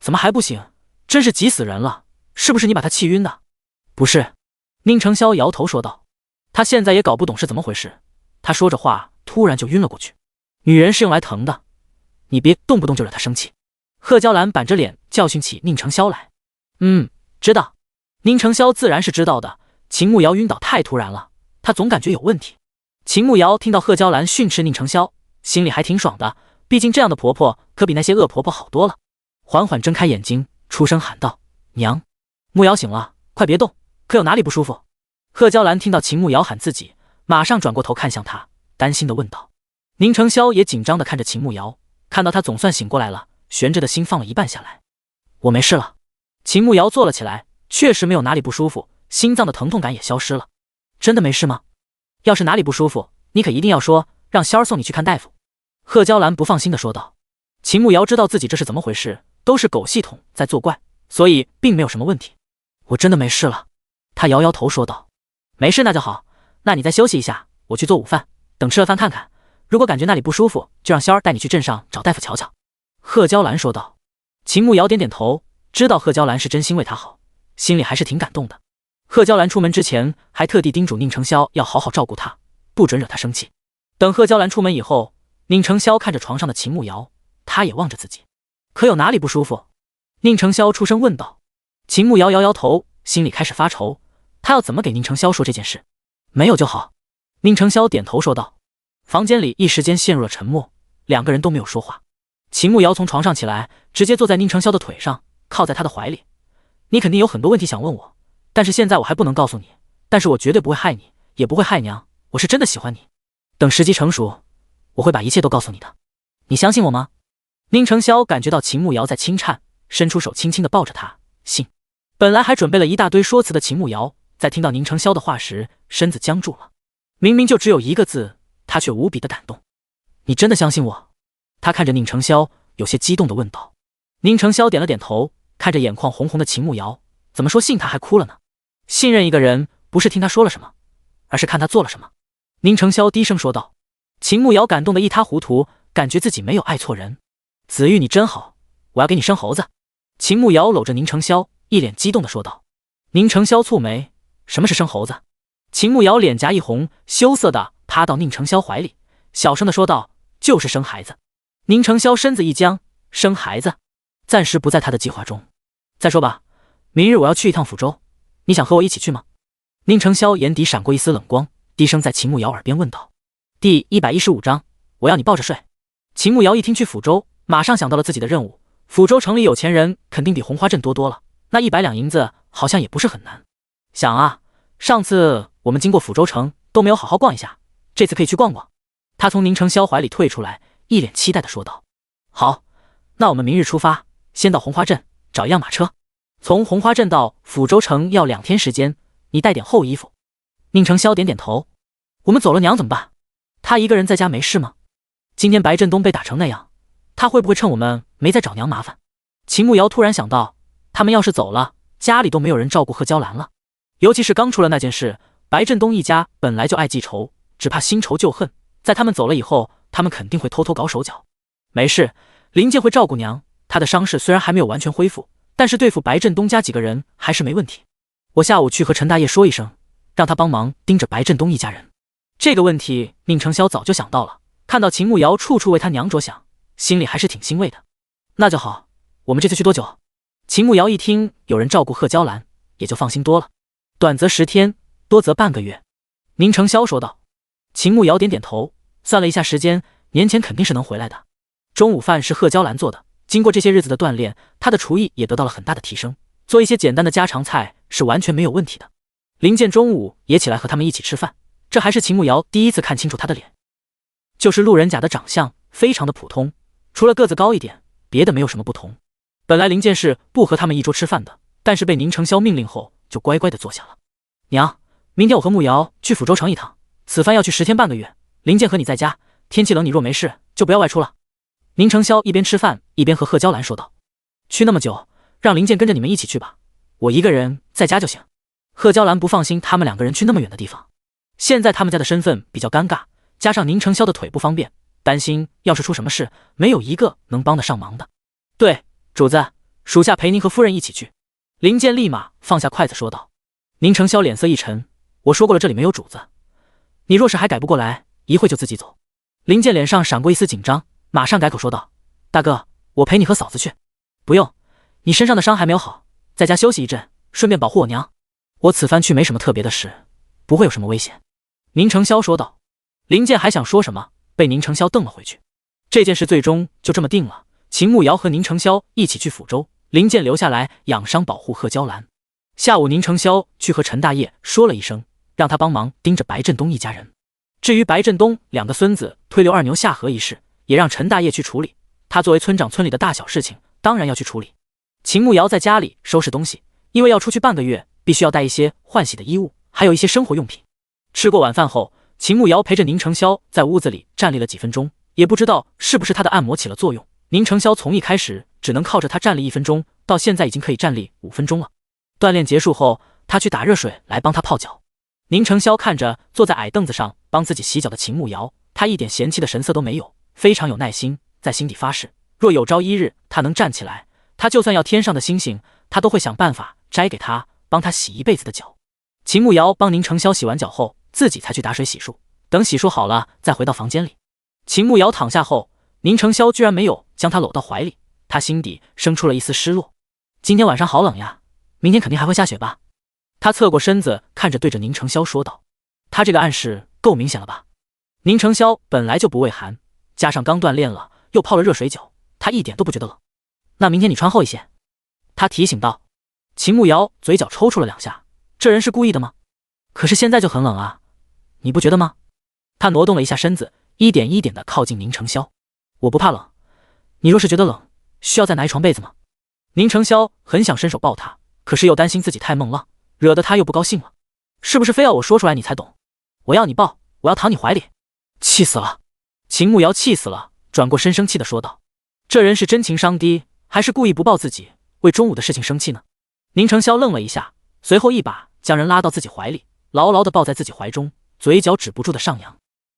[SPEAKER 1] 怎么还不醒？真是急死人了！是不是你把他气晕的？”“不是。”宁成霄摇头说道。他现在也搞不懂是怎么回事。他说着话，突然就晕了过去。女人是用来疼的，你别动不动就惹她生气。贺娇兰板着脸教训起宁成霄来。知道。宁成霄自然是知道的。秦慕瑶晕倒太突然了，他总感觉有问题。秦慕瑶听到贺娇兰训斥宁成霄，心里还挺爽的，毕竟这样的婆婆可比那些恶婆婆好多了。缓缓睁开眼睛，出声喊道：“娘！”慕瑶醒了，快别动，可有哪里不舒服？贺娇兰听到秦慕瑶喊自己，马上转过头看向他，担心地问道。宁成霄也紧张地看着秦慕瑶，看到他总算醒过来了，悬着的心放了一半下来。我没事了。秦慕瑶坐了起来，确实没有哪里不舒服，心脏的疼痛感也消失了。真的没事吗？要是哪里不舒服，你可一定要说，让仙儿送你去看大夫。贺娇兰不放心地说道。秦慕瑶知道自己这是怎么回事，都是狗系统在作怪，所以并没有什么问题。我真的没事了。他摇摇头说道。没事那就好，那你再休息一下，我去做午饭，等吃了饭看看，如果感觉那里不舒服，就让仙儿带你去镇上找大夫瞧瞧。贺娇兰说道。秦慕瑶点点头，知道贺娇兰是真心为他好，心里还是挺感动的。贺娇兰出门之前还特地叮嘱宁成霄要好好照顾她，不准惹她生气。等贺娇兰出门以后，宁成霄看着床上的秦慕瑶，他也望着自己，可有哪里不舒服？宁成霄出声问道。秦慕瑶摇摇头，心里开始发愁，他要怎么给宁成霄说这件事？没有就好。宁成霄点头说道。房间里一时间陷入了沉默，两个人都没有说话。秦慕瑶从床上起来，直接坐在宁成霄的腿上，靠在他的怀里。你肯定有很多问题想问我，但是现在我还不能告诉你，但是我绝对不会害你，也不会害娘，我是真的喜欢你。等时机成熟，我会把一切都告诉你的，你相信我吗？宁成霄感觉到秦慕瑶在轻颤，伸出手轻轻地抱着他，信。本来还准备了一大堆说辞的秦慕瑶，在听到宁成霄的话时，身子僵住了。明明就只有一个字，他却无比的感动。你真的相信我？他看着宁成霄，有些激动地问道。宁成霄点了点头，看着眼眶红红的秦慕瑶，怎么说信他还哭了呢？信任一个人，不是听他说了什么，而是看他做了什么。宁成霄低声说道。秦慕瑶感动得一塌糊涂，感觉自己没有爱错人。子玉你真好，我要给你生猴子。秦慕瑶搂着宁成霄，一脸激动地说道。宁成霄蹙眉，什么是生猴子？秦慕瑶脸颊一红，羞涩地趴到宁成霄怀里，小声地说道，就是生孩子。宁成霄身子一僵，生孩子暂时不在他的计划中。再说吧，明日我要去一趟抚州，你想和我一起去吗？宁成霄眼底闪过一丝冷光，低声在秦慕瑶耳边问道。第115章，我要你抱着睡。秦慕瑶一听去抚州，马上想到了自己的任务。抚州城里有钱人肯定比红花镇多多了，那100两银子好像也不是很难。想啊，上次我们经过抚州城都没有好好逛一下，这次可以去逛逛。他从宁成霄怀里退出来，一脸期待地说道。好，那我们明日出发，先到红花镇找一辆马车，从红花镇到抚州城要2天时间，你带点厚衣服。宁成霄点点头。我们走了娘怎么办？他一个人在家没事吗？今天白振东被打成那样，他会不会趁我们没再找娘麻烦？秦慕瑶突然想到，他们要是走了，家里都没有人照顾贺娇兰了。尤其是刚出了那件事，白振东一家本来就爱记仇，只怕新仇旧恨，在他们走了以后，他们肯定会偷偷搞手脚。没事，林健会照顾娘，他的伤势虽然还没有完全恢复，但是对付白振东家几个人还是没问题。我下午去和陈大爷说一声，让他帮忙盯着白振东一家人。这个问题宁成霄早就想到了，看到秦慕瑶处处为他娘着想，心里还是挺欣慰的。那就好，我们这次去多久？秦慕瑶一听有人照顾贺娇兰，也就放心多了。短则10天，多则半个月。宁成霄说道。秦慕瑶点点头，算了一下时间，年前肯定是能回来的。中午饭是贺娇兰做的，经过这些日子的锻炼，她的厨艺也得到了很大的提升，做一些简单的家常菜是完全没有问题的。林健中午也起来和他们一起吃饭，这还是秦慕瑶第一次看清楚他的脸，就是路人甲的长相非常的普通，除了个子高一点，别的没有什么不同。本来林健是不和他们一桌吃饭的，但是被宁承霄命令后，就乖乖的坐下了。娘，明天我和慕瑶去抚州城一趟，此番要去10天半个月。林健和你在家，天气冷，你若没事就不要外出了。宁承霄一边吃饭一边和贺娇兰说道。去那么久，让林健跟着你们一起去吧，我一个人在家就行。贺娇兰不放心他们2个人去那么远的地方，现在他们家的身份比较尴尬，加上宁承霄的腿不方便，担心要是出什么事，没有一个能帮得上忙的。对，主子，属下陪您和夫人一起去。林健立马放下筷子说道。宁承霄脸色一沉，我说过了，这里没有主子，你若是还改不过来，一会就自己走。林健脸上闪过一丝紧张，马上改口说道，大哥，我陪你和嫂子去。不用，你身上的伤还没有好，在家休息一阵，顺便保护我娘。我此番去没什么特别的事，不会有什么危险。宁承霄说道。林健还想说什么，被宁承霄瞪了回去。这件事最终就这么定了，秦慕瑶和宁承霄一起去抚州，林健留下来养伤保护贺娇兰。下午宁承霄去和陈大业说了一声，让他帮忙盯着白振东一家人。至于白振东2个孙子推刘二牛下河一事，也让陈大业去处理。他作为村长，村里的大小事情当然要去处理。秦慕瑶在家里收拾东西，因为要出去半个月，必须要带一些换洗的衣物，还有一些生活用品。吃过晚饭后，秦慕瑶陪着宁承霄在屋子里站立了几分钟，也不知道是不是他的按摩起了作用，宁承霄从一开始只能靠着他站立1分钟，到现在已经可以站立5分钟了。锻炼结束后，他去打热水来帮他泡脚。宁承霄看着坐在矮凳子上帮自己洗脚的秦慕瑶，他一点嫌弃的神色都没有，非常有耐心，在心底发誓，若有朝一日他能站起来，他就算要天上的星星，他都会想办法摘给他，帮他洗一辈子的脚。秦慕瑶帮宁承霄洗完脚后，自己才去打水洗漱，等洗漱好了再回到房间里。秦慕瑶躺下后，宁承霄居然没有将她搂到怀里，他心底生出了一丝失落。今天晚上好冷呀，明天肯定还会下雪吧？他侧过身子看着对着宁承霄说道。他这个暗示够明显了吧？宁承霄本来就不畏寒，加上刚锻炼了，又泡了热水脚，他一点都不觉得冷。那明天你穿厚一些，他提醒道。秦慕瑶嘴角抽搐了2下，这人是故意的吗？可是现在就很冷啊，你不觉得吗？他挪动了一下身子，一点一点地靠近宁承霄。我不怕冷，你若是觉得冷，需要再拿一床被子吗？宁承霄很想伸手抱他，可是又担心自己太梦浪，惹得他又不高兴了。是不是非要我说出来你才懂？我要你抱，我要躺你怀里。气死了！秦慕瑶气死了，转过身生气地说道。这人是真情伤低，还是故意不抱自己，为中午的事情生气呢？宁承霄愣了一下，随后一把将人拉到自己怀里，牢牢地抱在自己怀中，嘴角止不住的上扬。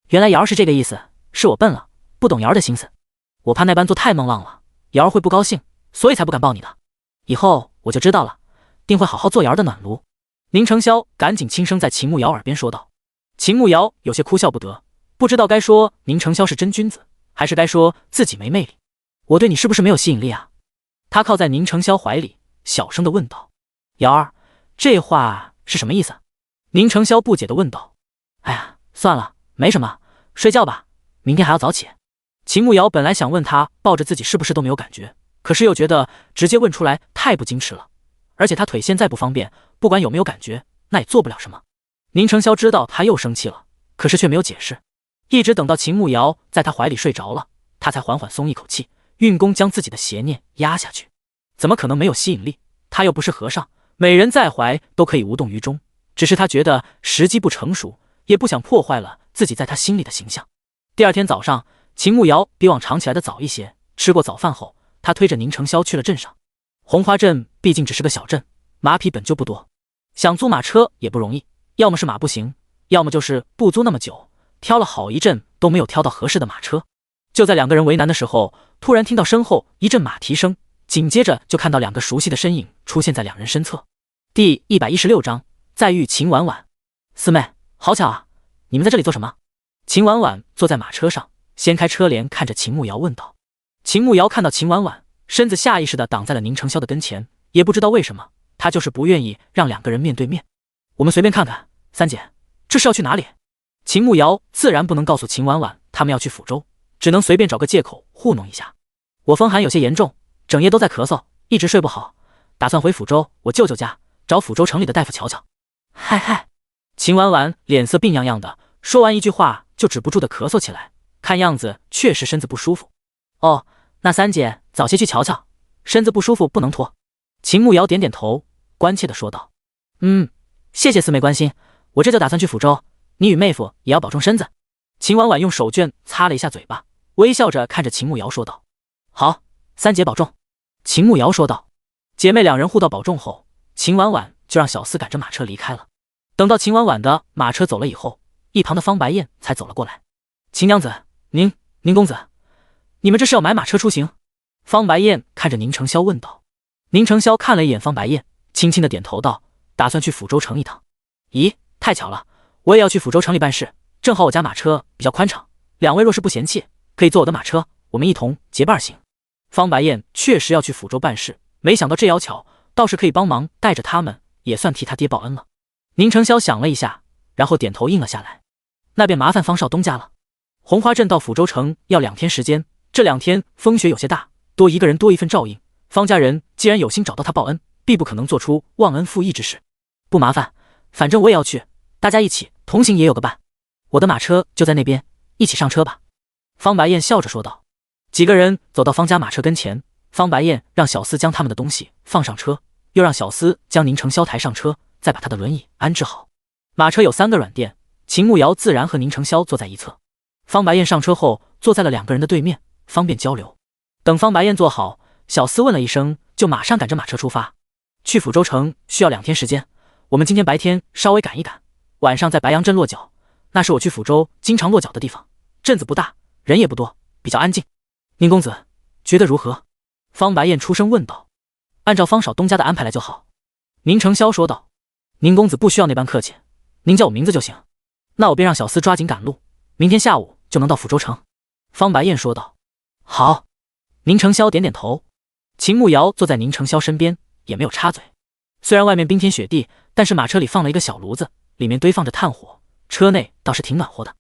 [SPEAKER 1] 原来瑶儿是这个意思，是我笨了，不懂瑶儿的心思。我怕那般做太梦浪了，瑶儿会不高兴，所以才不敢抱你的。以后我就知道了，定会好好做瑶儿的暖炉。宁承霄赶紧轻声在秦慕瑶耳边说道。秦慕瑶有些哭笑不得，不知道该说宁承霄是真君子，还是该说自己没魅力。我对你是不是没有吸引力啊？他靠在宁承霄怀里，小声地问道。瑶儿，这话是什么意思？宁承霄不解地问道。哎呀，算了，没什么，睡觉吧，明天还要早起。秦慕瑶本来想问他抱着自己是不是都没有感觉，可是又觉得直接问出来太不矜持了，而且他腿现在不方便，不管有没有感觉，那也做不了什么。宁承霄知道他又生气了，可是却没有解释，一直等到秦慕瑶在他怀里睡着了，他才缓缓松一口气，运功将自己的邪念压下去。怎么可能没有吸引力？他又不是和尚，美人在怀都可以无动于衷，只是他觉得时机不成熟，也不想破坏了自己在他心里的形象。第二天早上，秦慕瑶比往常起来的早一些，吃过早饭后，他推着宁承霄去了镇上。红花镇毕竟只是个小镇，马匹本就不多，想租马车也不容易，要么是马不行，要么就是不租那么久，挑了好一阵都没有挑到合适的马车。就在2个人为难的时候，突然听到身后一阵马蹄声，紧接着就看到2个熟悉的身影出现在2人身侧。第116章再遇秦婉婉。四妹，好巧啊，你们在这里做什么？秦婉婉坐在马车上，掀开车帘看着秦慕瑶问道。秦慕瑶看到秦婉婉，身子下意识地挡在了宁承霄的跟前，也不知道为什么，他就是不愿意让2个人面对面。我们随便看看，三姐，这是要去哪里？秦慕瑶自然不能告诉秦婉婉他们要去抚州，只能随便找个借口糊弄一下。我风寒有些严重，整夜都在咳嗽，一直睡不好，打算回抚州我舅舅家找抚州城里的大夫瞧瞧。嗨嗨，秦婉婉脸色病怏怏的，说完一句话就止不住的咳嗽起来，看样子确实身子不舒服。哦，那三姐早些去瞧瞧，身子不舒服不能拖。秦慕瑶点点头，关切的说道：谢谢四妹关心，我这就打算去抚州，你与妹夫也要保重身子。秦婉婉用手绢擦了一下嘴巴，微笑着看着秦慕瑶说道：好，三姐保重。秦慕瑶说道。姐妹两人互道保重后，秦婉婉就让小厮赶着马车离开了。等到秦婉婉的马车走了以后，一旁的方白燕才走了过来。秦娘子，宁公子，你们这是要买马车出行？方白燕看着宁承霄问道。宁承霄看了一眼方白燕，轻轻的点头道：打算去抚州城一趟。咦，太巧了，我也要去抚州城里办事，正好我家马车比较宽敞，两位若是不嫌弃，可以坐我的马车，我们一同结伴行。方白燕确实要去抚州办事，没想到这摇巧倒是可以帮忙带着他们，也算替他爹报恩了。宁承霄想了一下，然后点头应了下来。那便麻烦方少东家了。红花镇到抚州城要2天时间，这2天风雪有些大，多一个人多一份照应。方家人既然有心找到他报恩，必不可能做出忘恩负义之事。不麻烦，反正我也要去，大家一起同行也有个伴。我的马车就在那边，一起上车吧。方白燕笑着说道。几个人走到方家马车跟前，方白燕让小厮将他们的东西放上车，又让小厮将宁承霄抬上车，再把他的轮椅安置好。马车有3个软垫，秦慕瑶自然和宁承霄坐在一侧。方白燕上车后坐在了2个人的对面，方便交流。等方白燕坐好，小厮问了一声，就马上赶着马车出发。去抚州城需要2天时间，我们今天白天稍微赶一赶，晚上在白杨镇落脚，那是我去抚州经常落脚的地方，镇子不大，人也不多，比较安静。宁公子觉得如何？方白燕出声问道。按照方少东家的安排来就好。宁承霄说道。宁公子不需要那般客气，您叫我名字就行。那我便让小厮抓紧赶路，明天下午就能到抚州城。方白燕说道。好。宁承霄点点头。秦慕瑶坐在宁承霄身边，也没有插嘴。虽然外面冰天雪地，但是马车里放了一个小炉子，里面堆放着炭火，车内倒是挺暖和的。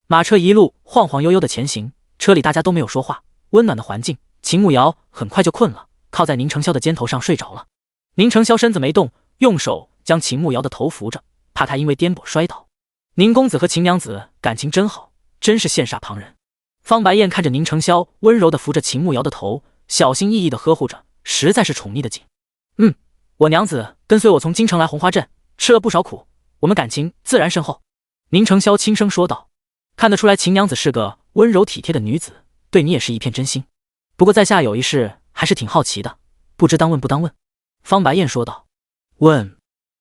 [SPEAKER 1] 马车一路晃晃悠悠的前行，车里大家都没有说话，温暖的环境，秦慕瑶很快就困了，靠在宁承霄的肩头上睡着了。宁承霄身子没动，用手将秦慕瑶的头扶着，怕他因为颠簸摔倒。宁公子和秦娘子感情真好，真是羡煞旁人。方白燕看着宁承霄温柔地扶着秦慕瑶的头，小心翼翼地呵护着，实在是宠溺的紧。我娘子跟随我从京城来红花镇，吃了不少苦，我们感情自然深厚。宁承霄轻声说道。看得出来秦娘子是个温柔体贴的女子，对你也是一片真心。不过在下有一事还是挺好奇的，不知当问不当问。方白燕说道。问。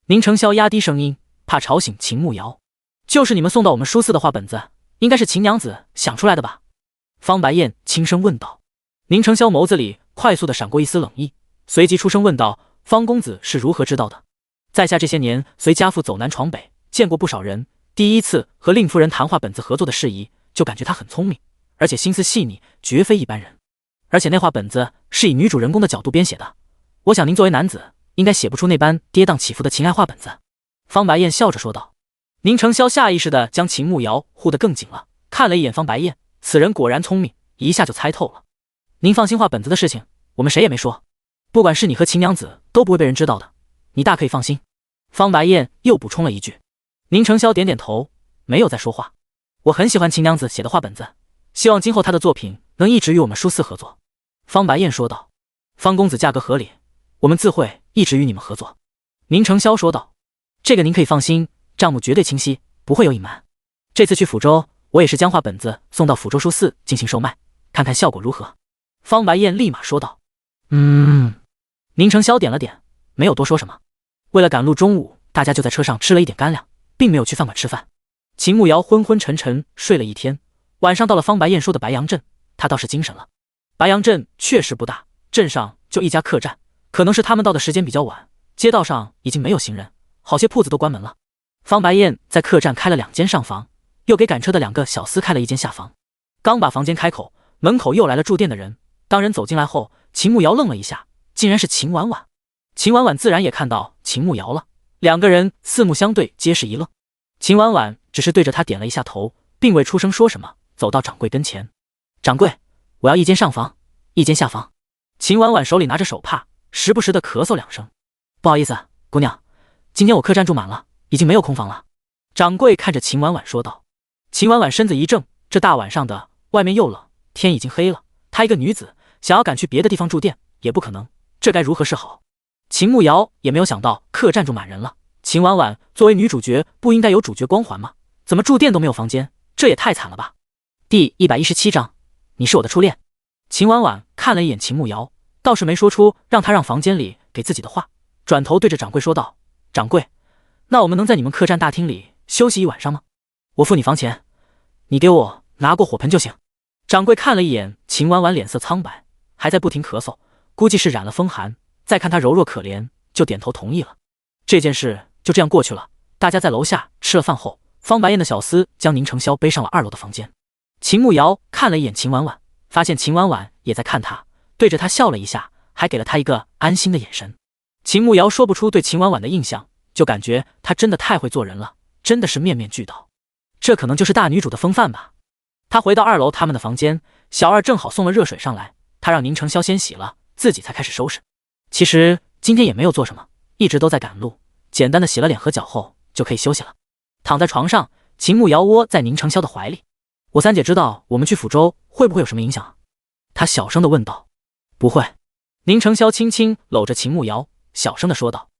[SPEAKER 1] 宁承霄压低声音，怕吵醒秦慕瑶。就是你们送到我们书肆的画本子，应该是秦娘子想出来的吧？方白燕轻声问道。宁承霄眸子里快速地闪过一丝冷意，随即出声问道。方公子是如何知道的？在下这些年随家父走南闯北，见过不少人，第一次和令夫人谈话本子合作的事宜，就感觉她很聪明，而且心思细腻，绝非一般人。而且那画本子是以女主人公的角度编写的，我想您作为男子，应该写不出那般跌宕起伏的情爱画本子。方白燕笑着说道。宁承霄下意识地将秦慕瑶护得更紧了，看了一眼方白燕，此人果然聪明，一下就猜透了。您放心，画本子的事情我们谁也没说，不管是你和秦娘子都不会被人知道的，你大可以放心。方白燕又补充了一句。宁承霄点点头，没有再说话。我很喜欢秦娘子写的画本子，希望今后她的作品能一直与我们书肆合作。方白燕说道。方公子价格合理，我们自会一直与你们合作。宁承霄说道。这个您可以放心，账目绝对清晰，不会有隐瞒。这次去抚州，我也是将画本子送到抚州书肆进行售卖，看看效果如何。方白燕立马说道。宁承霄点了点，没有多说什么。为了赶路，中午大家就在车上吃了一点干粮，并没有去饭馆吃饭。秦慕瑶昏昏沉沉睡了一天，晚上到了方白燕说的白杨镇，他倒是精神了。白杨镇确实不大，镇上就一家客栈，可能是他们到的时间比较晚，街道上已经没有行人，好些铺子都关门了。方白燕在客栈开了2间上房，又给赶车的2个小厮开了1间下房。刚把房间开口，门口又来了住店的人。当人走进来后，秦慕瑶愣了一下，竟然是秦婉婉。秦婉婉自然也看到秦慕瑶了，2个人四目相对，皆是一愣。秦婉婉只是对着他点了一下头，并未出声说什么，走到掌柜跟前。掌柜，我要1间上房，1间下房。秦婉婉手里拿着手帕，时不时的咳嗽2声。不好意思，姑娘，今天我客栈住满了，已经没有空房了。掌柜看着秦婉婉说道。秦婉婉身子一怔，这大晚上的，外面又冷，天已经黑了，她一个女子想要赶去别的地方住店也不可能，这该如何是好？秦慕瑶也没有想到客栈住满人了。秦婉婉作为女主角，不应该有主角光环吗？怎么住店都没有房间？这也太惨了吧！第117章，你是我的初恋。秦婉婉看了一眼秦慕瑶，倒是没说出让她让房间里给自己的话，转头对着掌柜说道：“掌柜，那我们能在你们客栈大厅里休息一晚上吗？我付你房钱，你给我拿过火盆就行。”掌柜看了一眼秦婉婉，脸色苍白，还在不停咳嗽，估计是染了风寒。再看她柔弱可怜，就点头同意了。这件事就这样过去了。大家在楼下吃了饭后，方白燕的小厮将宁承霄背上了2楼的房间。秦慕瑶看了一眼秦婉婉，发现秦婉婉也在看他，对着他笑了一下，还给了他一个安心的眼神。秦慕瑶说不出对秦婉婉的印象，就感觉她真的太会做人了，真的是面面俱到。这可能就是大女主的风范吧。他回到2楼他们的房间，小二正好送了热水上来，他让宁承霄先洗了，自己才开始收拾。其实今天也没有做什么，一直都在赶路，简单的洗了脸和脚后就可以休息了。躺在床上，秦慕瑶窝在宁承霄的怀里。我三姐知道我们去抚州会不会有什么影响？他小声的问道。不会。宁承霄轻轻搂着秦慕瑶，小声的说道。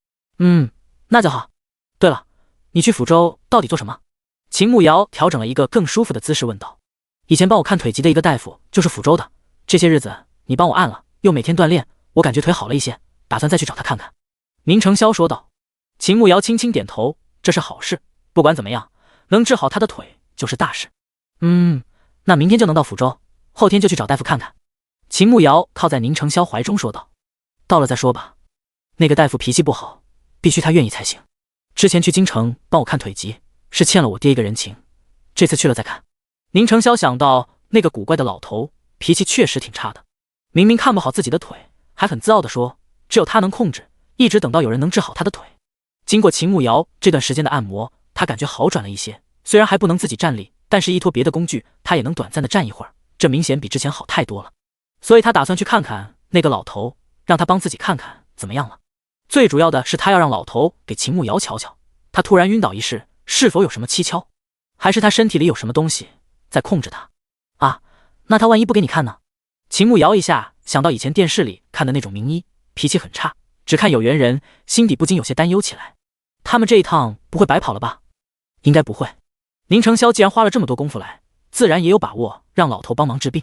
[SPEAKER 1] 那就好。对了，你去抚州到底做什么？秦慕瑶调整了一个更舒服的姿势问道。以前帮我看腿疾的一个大夫就是抚州的，这些日子你帮我按了，又每天锻炼，我感觉腿好了一些，打算再去找他看看。宁承霄说道。秦慕瑶轻轻点头，这是好事，不管怎么样，能治好他的腿就是大事。那明天就能到抚州，后天就去找大夫看看。秦慕瑶靠在宁承霄怀中说道。到了再说吧，那个大夫脾气不好，必须他愿意才行。之前去京城帮我看腿疾，是欠了我爹一个人情，这次去了再看。宁承霄想到那个古怪的老头，脾气确实挺差的，明明看不好自己的腿，还很自傲地说只有他能控制，一直等到有人能治好他的腿。经过秦慕瑶这段时间的按摩，他感觉好转了一些，虽然还不能自己站立，但是依托别的工具，他也能短暂的站一会儿，这明显比之前好太多了。所以他打算去看看那个老头，让他帮自己看看怎么样了。最主要的是他要让老头给秦慕瑶瞧瞧，他突然晕倒一事是否有什么蹊跷，还是他身体里有什么东西在控制他啊？那他万一不给你看呢？秦慕瑶一下想到以前电视里看的那种名医，脾气很差，只看有缘人，心底不禁有些担忧起来。他们这一趟不会白跑了吧？应该不会。宁承霄既然花了这么多功夫来，自然也有把握让老头帮忙治病。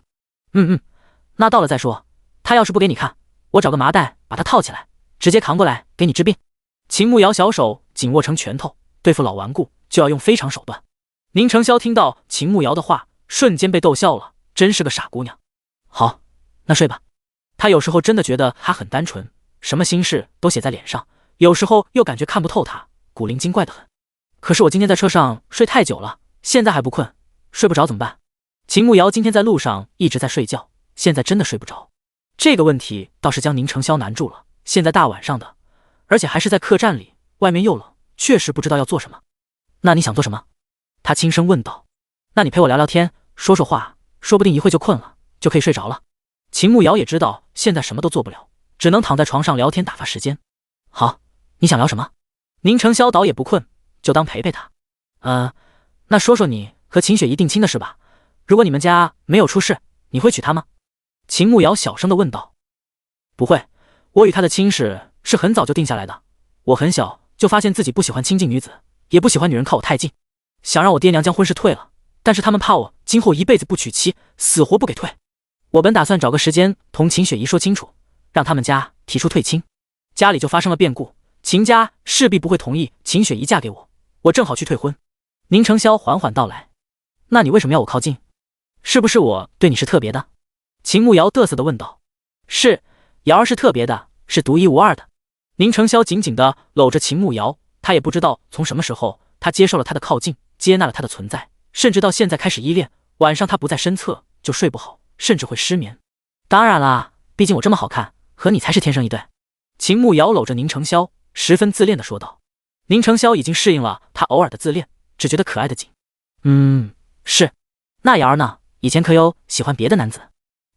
[SPEAKER 1] 那到了再说，他要是不给你看，我找个麻袋把他套起来，直接扛过来给你治病。秦慕瑶小手紧握成拳头，对付老顽固就要用非常手段。宁承霄听到秦慕瑶的话，瞬间被逗笑了，真是个傻姑娘。好，那睡吧。他有时候真的觉得她很单纯，什么心事都写在脸上，有时候又感觉看不透她，古灵精怪的很。可是我今天在车上睡太久了，现在还不困，睡不着怎么办？秦慕瑶今天在路上一直在睡觉，现在真的睡不着。这个问题倒是将宁承霄难住了，现在大晚上的，而且还是在客栈里，外面又冷，确实不知道要做什么。那你想做什么？他轻声问道。那你陪我聊聊天，说说话，说不定一会就困了，就可以睡着了。秦慕瑶也知道现在什么都做不了，只能躺在床上聊天打发时间。好，你想聊什么？宁承霄倒也不困，就当陪陪他。那说说你和秦雪怡定亲的事吧。如果你们家没有出事，你会娶她吗？秦慕瑶小声地问道。不会，我与她的亲事是很早就定下来的。我很小就发现自己不喜欢亲近女子，也不喜欢女人靠我太近，想让我爹娘将婚事退了，但是他们怕我今后一辈子不娶妻，死活不给退。我本打算找个时间同秦雪怡说清楚，让他们家提出退亲。家里就发生了变故，秦家势必不会同意秦雪怡嫁给我，我正好去退婚。宁承霄缓缓道来。那你为什么要我靠近？是不是我对你是特别的？秦慕瑶嘚瑟地问道。是，瑶儿是特别的，是独一无二的。宁承霄紧紧地搂着秦慕瑶，他也不知道从什么时候，他接受了她的靠近，接纳了她的存在，甚至到现在开始依恋。晚上他不在身侧就睡不好，甚至会失眠。当然啦，毕竟我这么好看，和你才是天生一对。秦慕瑶搂着宁承霄，十分自恋地说道。宁承霄已经适应了他偶尔的自恋，只觉得可爱的紧。是。那瑶儿呢？以前可有喜欢别的男子？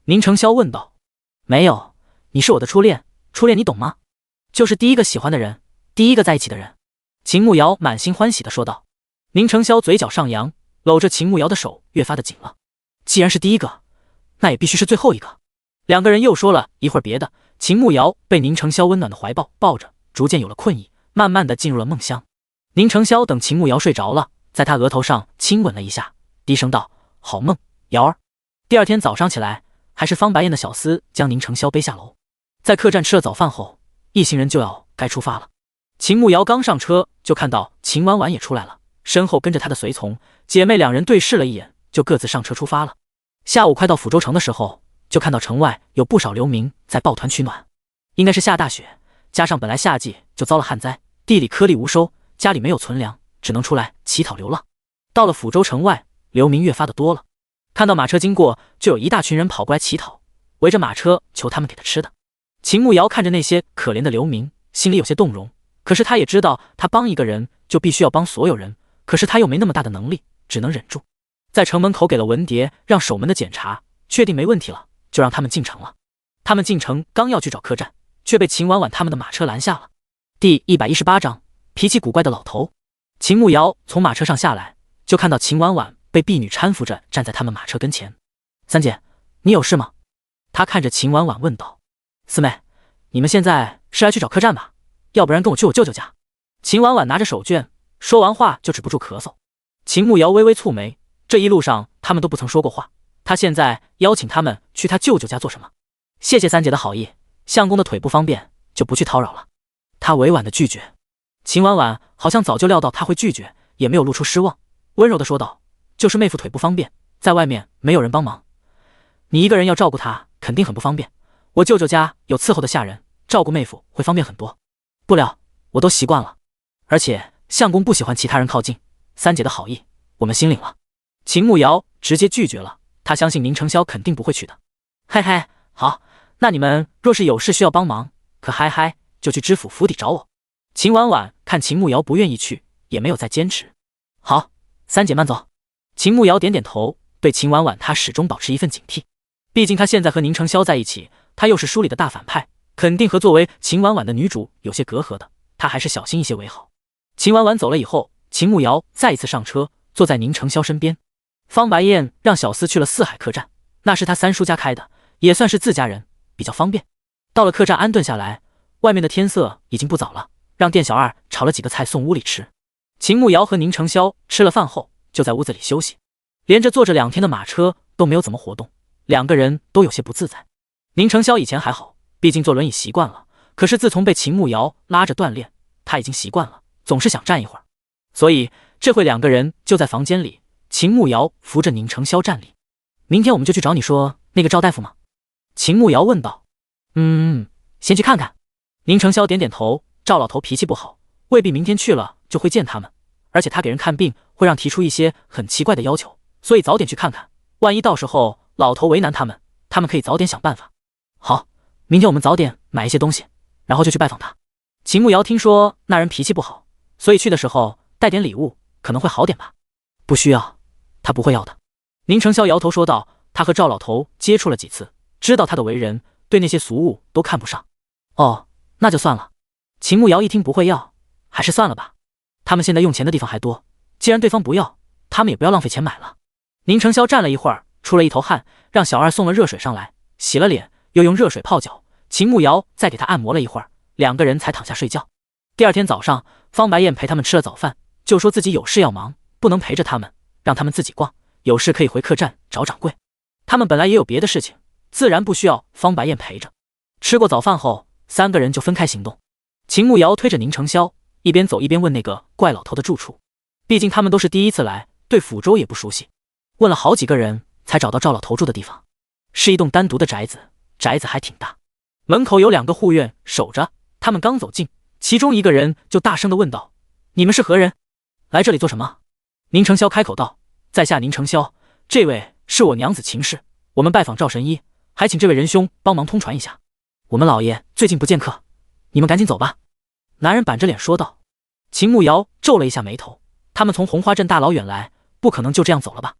[SPEAKER 1] 宁承霄问道。没有，你是我的初恋，初恋你懂吗？就是第一个喜欢的人，第一个在一起的人。秦慕瑶满心欢喜地说道。宁承霄嘴角上扬，搂着秦慕瑶的手越发的紧了。既然是第一个，那也必须是最后一个。两个人又说了一会儿别的，秦慕瑶被宁承霄温暖的怀抱抱着，逐渐有了困意，慢慢的进入了梦乡。宁承霄等秦慕瑶睡着了，在他额头上亲吻了一下，低声道：“好梦，瑶儿。”第二天早上起来，还是方白燕的小厮将宁承霄背下楼。在客栈吃了早饭后，一行人就要该出发了。秦慕瑶刚上车，就看到秦婉婉也出来了，身后跟着她的随从，姐妹两人对视了一眼，就各自上车出发了。下午快到抚州城的时候，就看到城外有不少流民在抱团取暖。应该是下大雪，加上本来夏季就遭了旱灾，地里颗粒无收，家里没有存粮，只能出来乞讨流浪。到了抚州城外，流民越发的多了，看到马车经过，就有一大群人跑过来乞讨，围着马车求他们给他吃的。秦慕瑶看着那些可怜的流民，心里有些动容，可是他也知道他帮一个人就必须要帮所有人，可是他又没那么大的能力，只能忍住。在城门口给了文牒，让守门的检查，确定没问题了，就让他们进城了。他们进城刚要去找客栈，却被秦婉婉他们的马车拦下了。第118章，脾气古怪的老头。秦慕瑶从马车上下来，就看到秦婉婉被婢女搀扶着站在他们马车跟前。三姐，你有事吗？他看着秦婉婉问道。四妹，你们现在是来去找客栈吧？要不然跟我去我舅舅家。秦婉婉拿着手绢，说完话就止不住咳嗽。秦慕瑶微微蹙眉，这一路上他们都不曾说过话，他现在邀请他们去他舅舅家做什么？谢谢三姐的好意，相公的腿不方便，就不去叨扰了。他委婉的拒绝。秦婉婉好像早就料到他会拒绝，也没有露出失望，温柔的说道：“就是妹夫腿不方便，在外面没有人帮忙，你一个人要照顾他，肯定很不方便。我舅舅家有伺候的下人，照顾妹夫会方便很多。不了，我都习惯了，而且相公不喜欢其他人靠近，三姐的好意，我们心领了。”秦慕瑶直接拒绝了，他相信宁承霄肯定不会去的。嘿嘿，好，那你们若是有事需要帮忙，可嗨嗨就去知府府邸找我。秦婉婉看秦慕瑶不愿意去，也没有再坚持。好，三姐慢走。秦慕瑶点点头，对秦婉婉她始终保持一份警惕，毕竟她现在和宁承霄在一起，她又是书里的大反派，肯定和作为秦婉婉的女主有些隔阂的，她还是小心一些为好。秦婉婉走了以后，秦慕瑶再一次上车，坐在宁承霄身边。方白燕让小厮去了四海客栈，那是他三叔家开的，也算是自家人，比较方便。到了客栈安顿下来，外面的天色已经不早了，让店小二炒了几个菜送屋里吃。秦慕瑶和宁承霄吃了饭后，就在屋子里休息，连着坐着2天的马车都没有怎么活动，两个人都有些不自在。宁承霄以前还好，毕竟坐轮椅习惯了，可是自从被秦慕瑶拉着锻炼，他已经习惯了，总是想站一会儿，所以这会两个人就在房间里，秦慕瑶扶着宁承霄站立。明天我们就去找你说那个赵大夫吗？秦慕瑶问道。先去看看。宁承霄点点头，赵老头脾气不好，未必明天去了就会见他们，而且他给人看病会让提出一些很奇怪的要求，所以早点去看看，万一到时候老头为难他们，他们可以早点想办法。好，明天我们早点买一些东西，然后就去拜访他。秦慕瑶听说那人脾气不好，所以去的时候带点礼物可能会好点吧。不需要，他不会要的。宁承霄摇头说道，他和赵老头接触了几次，知道他的为人，对那些俗物都看不上。哦，那就算了。秦慕瑶一听不会要，还是算了吧，他们现在用钱的地方还多，既然对方不要，他们也不要浪费钱买了。宁承霄站了一会儿，出了一头汗，让小二送了热水上来，洗了脸，又用热水泡脚，秦慕瑶再给他按摩了一会儿，两个人才躺下睡觉。第二天早上，方白燕陪他们吃了早饭，就说自己有事要忙，不能陪着他们，让他们自己逛，有事可以回客栈找掌柜。他们本来也有别的事情，自然不需要方白燕陪着。吃过早饭后，三个人就分开行动。秦慕瑶推着宁承霄，一边走一边问那个怪老头的住处，毕竟他们都是第一次来，对抚州也不熟悉，问了好几个人才找到赵老头住的地方，是一栋单独的宅子，宅子还挺大，门口有2个护院守着。他们刚走近，其中一个人就大声地问道：“你们是何人？来这里做什么？”宁承霄开口道：“在下宁承霄，这位是我娘子秦氏，我们拜访赵神医，还请这位仁兄帮忙通传一下。我们老爷最近不见客，你们赶紧走吧。”男人板着脸说道。秦慕瑶皱了一下眉头，他们从红花镇大老远来，不可能就这样走了吧？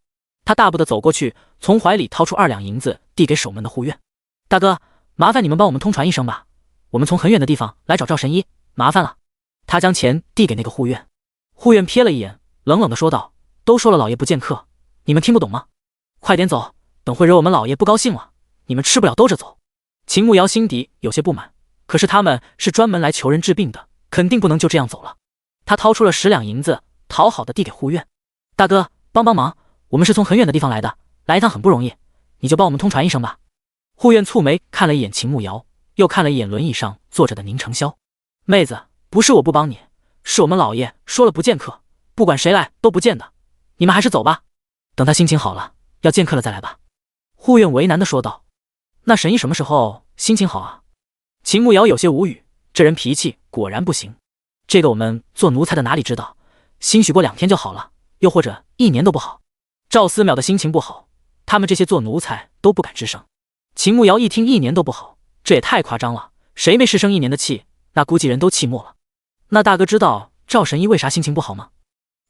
[SPEAKER 1] 他大步地走过去，从怀里掏出2两银子递给守门的护院：“大哥，麻烦你们帮我们通传一声吧，我们从很远的地方来找赵神医，麻烦了。他将钱递给那个护院，护院瞥了一眼，冷冷地说道：都说了老爷不见客，你们听不懂吗？快点走，等会惹我们老爷不高兴了，你们吃不了兜着走。秦慕瑶心底有些不满，可是他们是专门来求人治病的，肯定不能就这样走了。他掏出了10两银子，讨好的递给护院：大哥，帮帮忙，我们是从很远的地方来的，来一趟很不容易，你就帮我们通传一声吧。护院蹙眉看了一眼秦慕瑶，又看了一眼轮椅上坐着的宁承霄。妹子，不是我不帮你，是我们老爷说了不见客，不管谁来都不见的，你们还是走吧，等他心情好了，要见客了再来吧。护院为难地说道。那神医什么时候心情好啊？秦慕瑶有些无语，这人脾气果然不行。这个我们做奴才的哪里知道，兴许过2天就好了，又或者1年都不好。赵思邈的心情不好，他们这些做奴才都不敢吱声。秦慕瑶一听1年都不好，这也太夸张了，谁没失声1年的气，那估计人都气没了。那大哥知道赵神医为啥心情不好吗？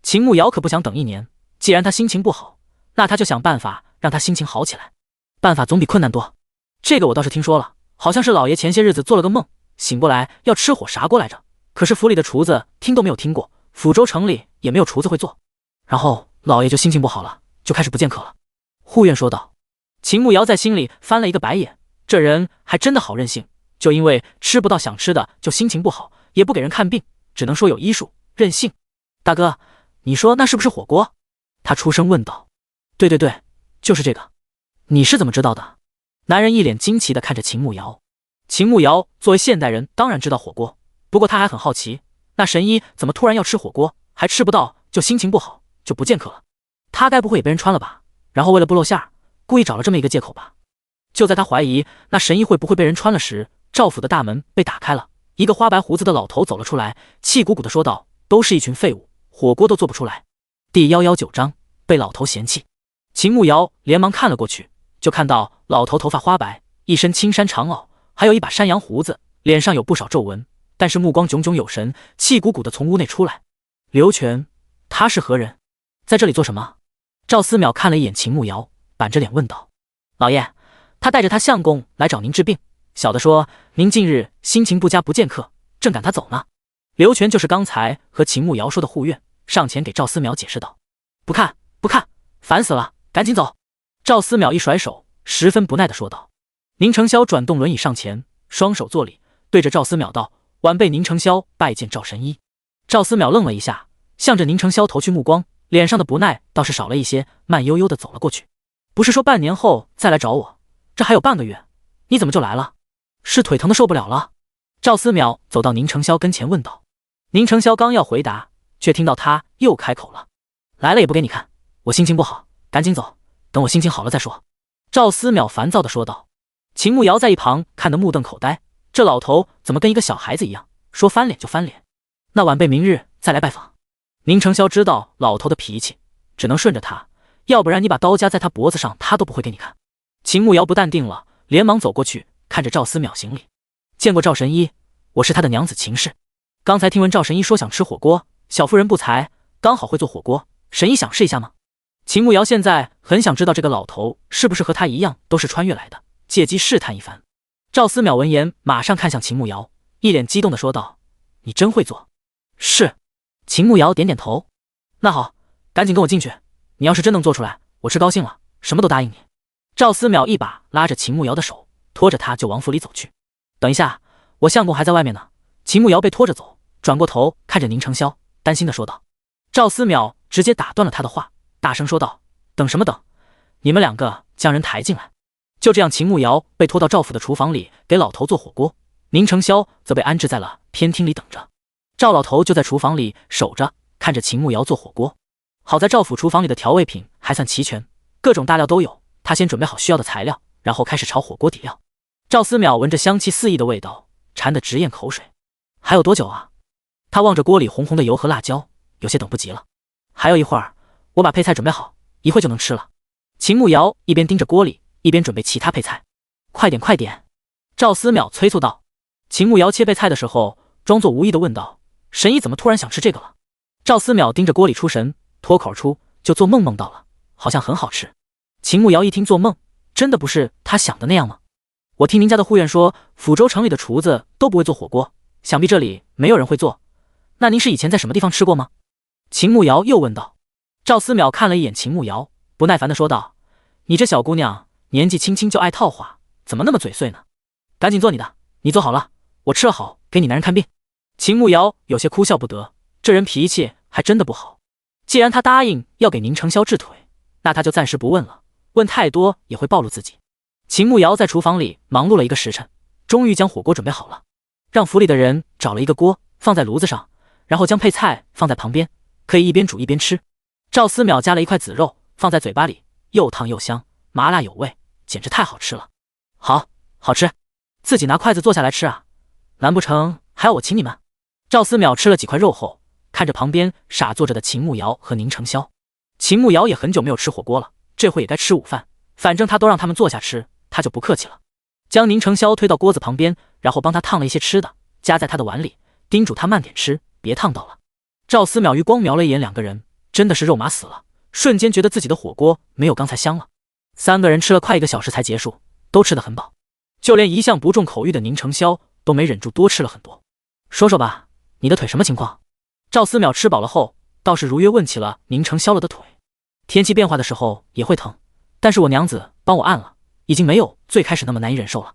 [SPEAKER 1] 秦慕瑶可不想等1年，既然他心情不好，那他就想办法让他心情好起来，办法总比困难多。这个我倒是听说了，好像是老爷前些日子做了个梦，醒过来要吃火砂锅来着，可是府里的厨子听都没有听过，抚州城里也没有厨子会做，然后老爷就心情不好了，就开始不见客了。护院说道。秦慕瑶在心里翻了一个白眼，这人还真的好任性，就因为吃不到想吃的就心情不好，也不给人看病，只能说有医术，任性。大哥，你说那是不是火锅？他出声问道。对对对，就是这个。你是怎么知道的？男人一脸惊奇地看着秦慕瑶。秦慕瑶作为现代人当然知道火锅，不过他还很好奇，那神医怎么突然要吃火锅，还吃不到就心情不好，就不见客了。他该不会也被人穿了吧，然后为了不露馅儿，故意找了这么一个借口吧。就在他怀疑那神医会不会被人穿了时，赵府的大门被打开了，一个花白胡子的老头走了出来，气鼓鼓地说道：都是一群废物，火锅都做不出来。第119章被老头嫌弃。秦慕瑶连忙看了过去，就看到老头头发花白，一身青衫长袄，还有一把山羊胡子，脸上有不少皱纹，但是目光炯炯有神，气鼓鼓地从屋内出来。刘全，他是何人？在这里做什么？赵思邈看了一眼秦慕瑶，板着脸问道。老爷，他带着他相公来找您治病，小的说您近日心情不佳不见客，正赶他走呢。刘全就是刚才和秦慕瑶说的护院，上前给赵思邈解释道。不看不看，烦死了，赶紧走。赵思邈一甩手，十分不耐地说道。宁承霄转动轮椅上前，双手作礼，对着赵思邈道：晚辈宁承霄拜见赵神医。赵思邈愣了一下，向着宁承霄投去目光，脸上的不耐倒是少了一些，慢悠悠地走了过去。不是说半年后再来找我，这还有半个月，你怎么就来了？是腿疼的受不了了？赵思邈走到宁承霄跟前问道。宁承霄刚要回答，却听到他又开口了。来了也不给你看，我心情不好，赶紧走，等我心情好了再说。赵思邈烦躁地说道。秦慕瑶在一旁看得目瞪口呆，这老头怎么跟一个小孩子一样，说翻脸就翻脸。那晚辈明日再来拜访。宁承霄知道老头的脾气，只能顺着他，要不然你把刀夹在他脖子上，他都不会给你看。秦慕瑶不淡定了，连忙走过去，看着赵思邈行礼。见过赵神医，我是他的娘子秦氏。刚才听闻赵神医说想吃火锅，小妇人不才，刚好会做火锅，神医想试一下吗？秦慕瑶现在很想知道这个老头是不是和他一样都是穿越来的，借机试探一番。赵思邈闻言马上看向秦慕瑶，一脸激动地说道：你真会做。是。秦慕瑶点点头。那好，赶紧跟我进去，你要是真能做出来，我吃高兴了，什么都答应你。赵思邈一把拉着秦慕瑶的手，拖着他就往府里走去。等一下，我相公还在外面呢。秦慕瑶被拖着走，转过头看着宁承霄，担心地说道。赵思邈直接打断了他的话，大声说道：等什么等？你们2个将人抬进来。就这样，秦慕瑶被拖到赵府的厨房里给老头做火锅，宁承霄则被安置在了偏厅里等着。赵老头就在厨房里守着，看着秦慕瑶做火锅。好在赵府厨房里的调味品还算齐全，各种大料都有，他先准备好需要的材料，然后开始炒火锅底料。赵思邈闻着香气四溢的味道，馋得直咽口水。还有多久啊？他望着锅里红红的油和辣椒，有些等不及了。还有一会儿，我把配菜准备好，一会就能吃了。秦慕瑶一边盯着锅里，一边准备其他配菜。快点快点！赵思邈催促道。秦慕瑶切配菜的时候，装作无意地问道：神医怎么突然想吃这个了？赵思邈盯着锅里出神，脱口而出：就做梦梦到了，好像很好吃。秦慕瑶一听做梦，真的不是他想的那样吗？我听您家的护院说，抚州城里的厨子都不会做火锅，想必这里没有人会做。那您是以前在什么地方吃过吗？秦慕瑶又问道。赵思邈看了一眼秦慕瑶，不耐烦地说道：“你这小姑娘年纪轻轻就爱套话，怎么那么嘴碎呢？赶紧做你的，你做好了，我吃了好给你男人看病。”秦慕瑶有些哭笑不得，这人脾气还真的不好。既然他答应要给宁承霄治腿，那他就暂时不问了，问太多也会暴露自己。秦慕瑶在厨房里忙碌了1个时辰，终于将火锅准备好了，让府里的人找了一个锅放在炉子上，然后将配菜放在旁边，可以一边煮一边吃。赵思邈夹了一块子肉放在嘴巴里，又烫又香，麻辣有味，简直太好吃了。好吃，自己拿筷子坐下来吃啊？难不成还要我请你们？赵思邈吃了几块肉后，看着旁边傻坐着的秦慕瑶和宁承霄。秦慕瑶也很久没有吃火锅了，这会也该吃午饭，反正他都让他们坐下吃，他就不客气了。将宁承霄推到锅子旁边，然后帮他烫了一些吃的，夹在他的碗里，叮嘱他慢点吃，别烫到了。赵思邈余光瞄了一眼2个人，真的是肉麻死了，瞬间觉得自己的火锅没有刚才香了。3个人吃了快1个小时才结束，都吃得很饱，就连一向不重口欲的宁承霄都没忍住多吃了很多。说说吧，你的腿什么情况？赵思邈吃饱了后，倒是如约问起了宁承霄了的腿。天气变化的时候也会疼，但是我娘子帮我按了，已经没有最开始那么难以忍受了，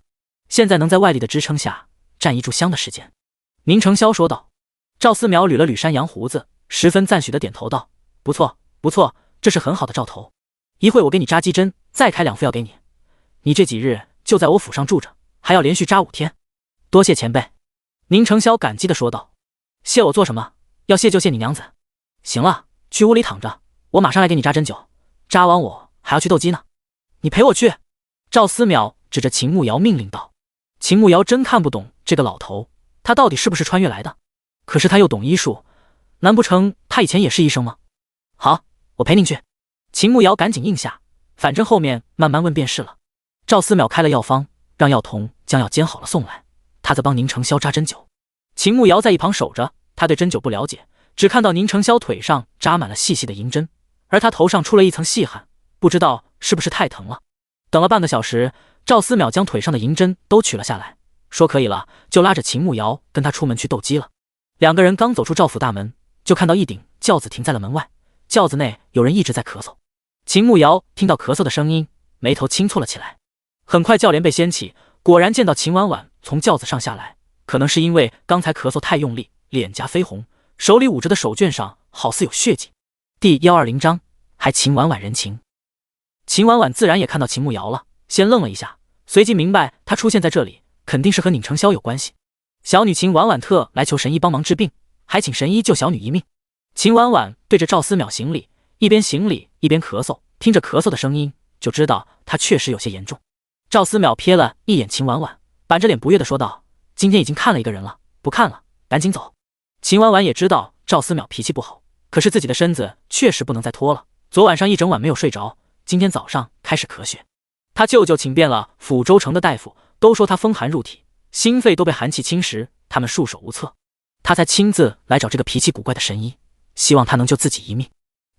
[SPEAKER 1] 现在能在外力的支撑下站1炷香的时间。宁承霄说道。赵思邈捋了捋山羊胡子，十分赞许的点头道：“不错，不错，这是很好的兆头。一会我给你扎鸡针，再开2副药给你。你这几日就在我府上住着，还要连续扎5天。多谢前辈。”宁承霄感激的说道。谢我做什么？要谢就谢你娘子。行了，去屋里躺着，我马上来给你扎针灸，扎完我还要去斗鸡呢。你陪我去。赵思邈指着秦慕瑶命令道。秦慕瑶真看不懂这个老头，他到底是不是穿越来的？可是他又懂医术，难不成他以前也是医生吗？好，我陪您去。秦慕瑶赶紧应下，反正后面慢慢问便是了。赵思邈开了药方，让药童将药煎好了送来，他在帮宁承霄扎针灸。秦慕瑶在一旁守着，他对针灸不了解，只看到宁承霄腿上扎满了细细的银针，而他头上出了一层细汗，不知道是不是太疼了。等了半个小时，赵思邈将腿上的银针都取了下来，说可以了，就拉着秦慕瑶跟他出门去斗鸡了。2个人刚走出赵府大门，就看到一顶轿子停在了门外，轿子内有人一直在咳嗽。秦慕瑶听到咳嗽的声音，眉头轻蹙了起来。很快轿帘被掀起，果然见到秦婉婉从轿子上下来，可能是因为刚才咳嗽太用力，脸颊绯红，手里捂着的手绢上好似有血迹。第120章，还秦婉婉人情。秦婉婉自然也看到秦慕瑶了，先愣了一下，随即明白她出现在这里肯定是和宁承霄有关系。小女秦婉婉特来求神医帮忙治病，还请神医救小女一命。秦婉婉对着赵思邈行礼，一边行礼一边咳嗽，听着咳嗽的声音就知道她确实有些严重。赵思邈瞥了一眼秦婉婉，板着脸不悦地说道：“今天已经看了一个人了，不看了，赶紧走。”秦婉婉也知道赵思邈脾气不好，可是自己的身子确实不能再拖了，昨晚上一整晚没有睡着，今天早上开始咳血。他舅舅请遍了抚州城的大夫，都说他风寒入体，心肺都被寒气侵蚀，他们束手无策。他才亲自来找这个脾气古怪的神医，希望他能救自己一命。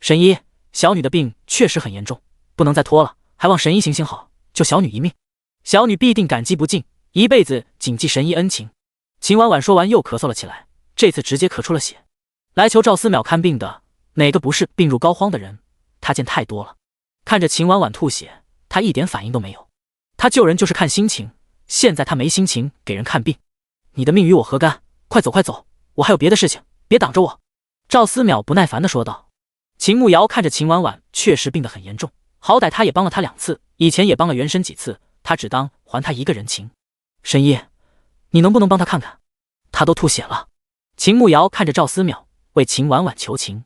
[SPEAKER 1] 神医，小女的病确实很严重，不能再拖了，还望神医行行好，救小女一命。小女必定感激不尽，一辈子谨记神医恩情。秦婉婉说完又咳嗽了起来，这次直接咳出了血。来求赵思邈看病的，哪个不是病入膏肓的人？他见太多了。看着秦婉婉吐血，他一点反应都没有。他救人就是看心情，现在他没心情给人看病。你的命与我何干？快走快走，我还有别的事情，别挡着我。赵思邈不耐烦地说道。秦慕瑶看着秦婉婉确实病得很严重，好歹他也帮了他2次，以前也帮了原神几次，他只当还他一个人情。神医，你能不能帮他看看？他都吐血了。秦慕瑶看着赵思邈，为秦婉婉求情。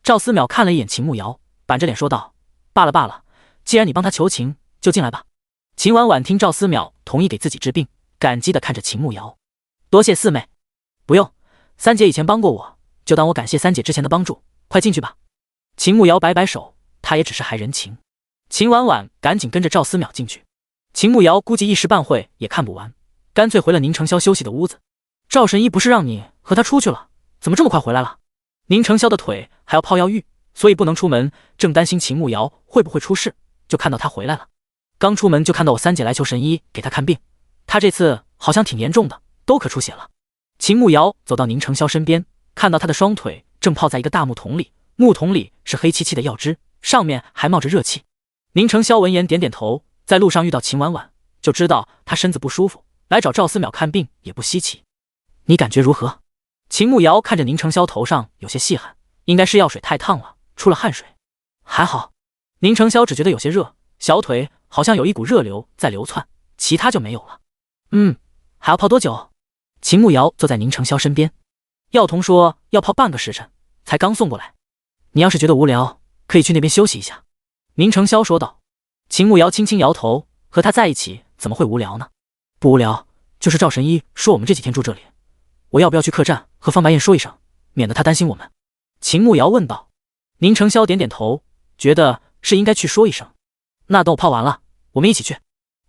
[SPEAKER 1] 赵思邈看了一眼秦慕瑶，板着脸说道：“罢了罢了，既然你帮他求情，就进来吧。”秦婉婉听赵思邈同意给自己治病，感激地看着秦慕瑶：“多谢四妹。”“不用，三姐以前帮过我，就当我感谢三姐之前的帮助，快进去吧。”秦慕瑶摆摆手，她也只是还人情。秦婉婉赶紧跟着赵思邈进去。秦慕瑶估计一时半会也看不完，干脆回了宁承霄休息的屋子。赵神医不是让你和他出去了，怎么这么快回来了？宁承霄的腿还要泡药浴，所以不能出门，正担心秦慕瑶会不会出事，就看到他回来了。刚出门就看到我三姐来求神医给他看病，他这次好像挺严重的，都可出血了。秦慕瑶走到宁承霄身边，看到他的双腿正泡在一个大木桶里，木桶里是黑漆漆的药汁，上面还冒着热气。宁承霄闻言点点头，在路上遇到秦婉婉，就知道他身子不舒服，来找赵思邈看病也不稀奇。你感觉如何？秦慕瑶看着宁承霄头上有些细汗，应该是药水太烫了，出了汗水。还好。宁承霄只觉得有些热，小腿好像有一股热流在流窜，其他就没有了。还要泡多久？秦慕瑶坐在宁承霄身边，药童说要泡半个时辰，才刚送过来。你要是觉得无聊，可以去那边休息一下。宁承霄说道。秦慕瑶轻轻摇头，和他在一起怎么会无聊呢？不无聊，就是赵神医说我们这几天住这里，我要不要去客栈和方白燕说一声，免得他担心我们？秦慕瑶问道。宁承霄点点头，觉得是应该去说一声。那等我泡完了，我们一起去。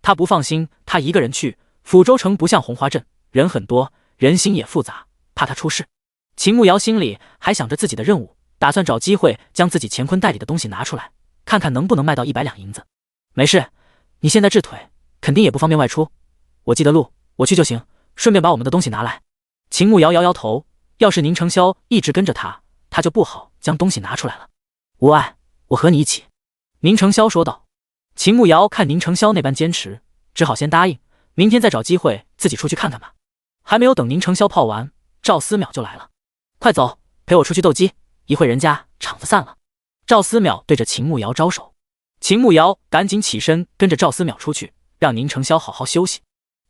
[SPEAKER 1] 他不放心他一个人去，抚州城不像红花镇，人很多，人心也复杂，怕他出事。秦慕瑶心里还想着自己的任务，打算找机会将自己乾坤袋里的东西拿出来，看看能不能卖到100两银子。没事，你现在治腿，肯定也不方便外出。我记得路，我去就行，顺便把我们的东西拿来。秦慕瑶摇摇头，要是宁承霄一直跟着他，他就不好将东西拿出来了。无碍，我和你一起。宁承霄说道。秦慕瑶看宁承霄那般坚持，只好先答应，明天再找机会自己出去看看吧。还没有等宁承霄泡完，赵思邈就来了。快走，陪我出去斗鸡，一会人家场子散了。赵思邈对着秦慕瑶招手。秦慕瑶赶紧起身跟着赵思邈出去，让宁承霄好好休息。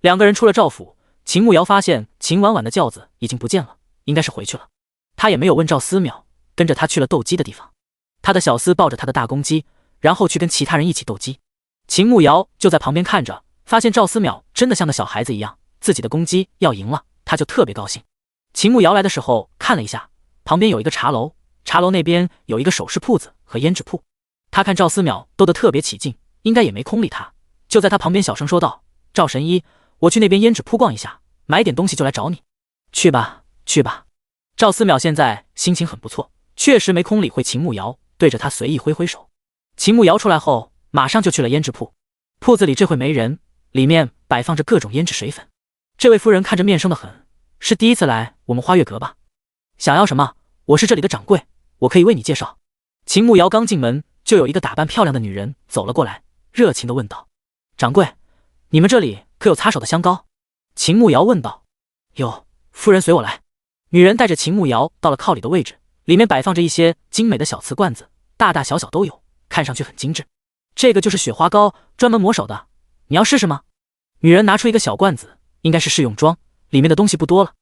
[SPEAKER 1] 两个人出了赵府，秦慕瑶发现秦婉婉的轿子已经不见了，应该是回去了。他也没有问赵思邈，跟着他去了斗鸡的地方。他的小厮抱着他的大公鸡，然后去跟其他人一起斗鸡。秦慕瑶就在旁边看着，发现赵思邈真的像个小孩子一样，自己的公鸡要赢了，他就特别高兴。秦慕瑶来的时候看了一下，旁边有一个茶楼，茶楼那边有一个首饰铺子和胭脂铺。他看赵思邈斗得特别起劲，应该也没空理他，就在他旁边小声说道：赵神医，我去那边胭脂铺逛一下，买点东西就来找你。去吧，去吧。赵思邈现在心情很不错，确实没空理会秦慕瑶，对着他随意挥挥手。秦慕瑶出来后马上就去了胭脂铺，铺子里这会没人，里面摆放着各种胭脂水粉。这位夫人看着面生得很，是第一次来我们花月阁吧？想要什么？我是这里的掌柜，我可以为你介绍。秦慕瑶刚进门，就有一个打扮漂亮的女人走了过来，热情地问道：掌柜，你们这里可有擦手的香膏？秦慕瑶问道。有，夫人随我来。女人带着秦慕瑶到了靠里的位置，里面摆放着一些精美的小瓷罐子，大大小小都有，看上去很精致。这个就是雪花膏，专门抹手的，你要试试吗？女人拿出一个小罐子，应该是试用装，里面的东西不多了。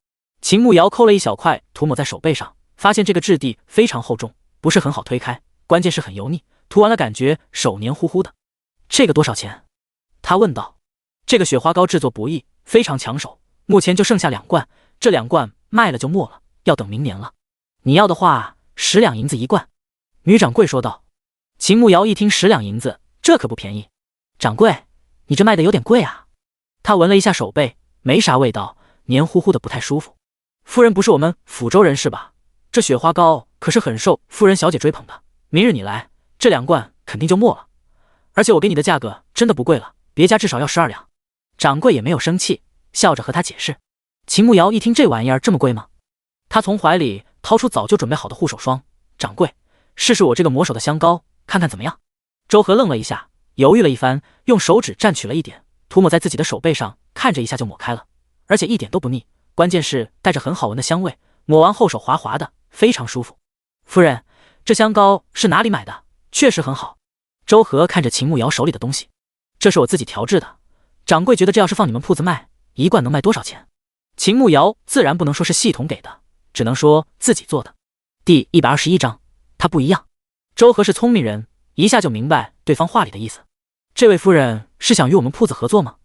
[SPEAKER 1] 秦慕瑶抠了一小块涂抹在手背上，发现这个质地非常厚重，不是很好推开，关键是很油腻，涂完了感觉手黏糊糊的。这个多少钱？他问道。这个雪花膏制作不易，非常抢手，目前就剩下2罐，这2罐卖了就没了，要等明年了。你要的话，10两银子1罐。女掌柜说道。秦慕瑶一听10两银子，这可不便宜。掌柜，你这卖的有点贵啊。他闻了一下手背，没啥味道，黏糊糊的不太舒服。夫人不是我们抚州人是吧？这雪花膏可是很受夫人小姐追捧的，明日你来，这2罐肯定就没了。而且我给你的价格真的不贵了，别家至少要12两。掌柜也没有生气，笑着和他解释。秦慕瑶一听这玩意儿这么贵吗？他从怀里掏出早就准备好的护手霜，掌柜，试试我这个抹手的香膏，看看怎么样？周和愣了一下，犹豫了一番，用手指蘸取了一点，涂抹在自己的手背上，看着一下就抹开了，而且一点都不腻，关键是带着很好闻的香味，抹完后手滑滑的，非常舒服。夫人，这香膏是哪里买的？确实很好。周和看着秦慕瑶手里的东西，这是我自己调制的。掌柜觉得这要是放你们铺子卖，1罐能卖多少钱？秦慕瑶自然不能说是系统给的，只能说自己做的。第121章，他不一样。周和是聪明人，一下就明白对方话里的意思。这位夫人是想与我们铺子合作吗？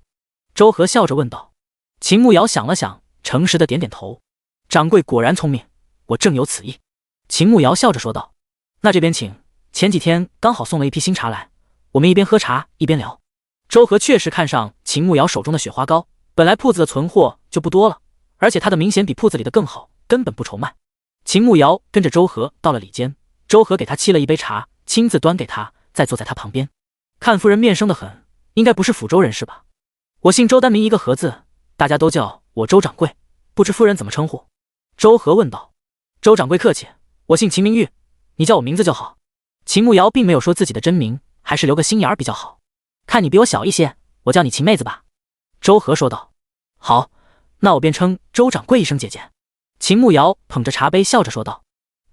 [SPEAKER 1] 周和笑着问道。秦慕瑶想了想，诚实的点点头。掌柜果然聪明，我正有此意。秦慕瑶笑着说道。那这边请，前几天刚好送了一批新茶来，我们一边喝茶一边聊。周和确实看上秦慕瑶手中的雪花膏，本来铺子的存货就不多了，而且他的明显比铺子里的更好，根本不愁卖。秦慕瑶跟着周和到了里间，周和给他沏了一杯茶，亲自端给他，再坐在他旁边。看夫人面生得很，应该不是抚州人是吧？我姓周，单名一个和字，大家都叫我周掌柜，不知夫人怎么称呼？周和问道。周掌柜客气，我姓秦名玉，你叫我名字就好。秦慕瑶并没有说自己的真名，还是留个心眼儿比较好。看你比我小一些，我叫你秦妹子吧。周和说道。好，那我便称周掌柜一声姐姐。秦慕瑶捧着茶杯笑着说道。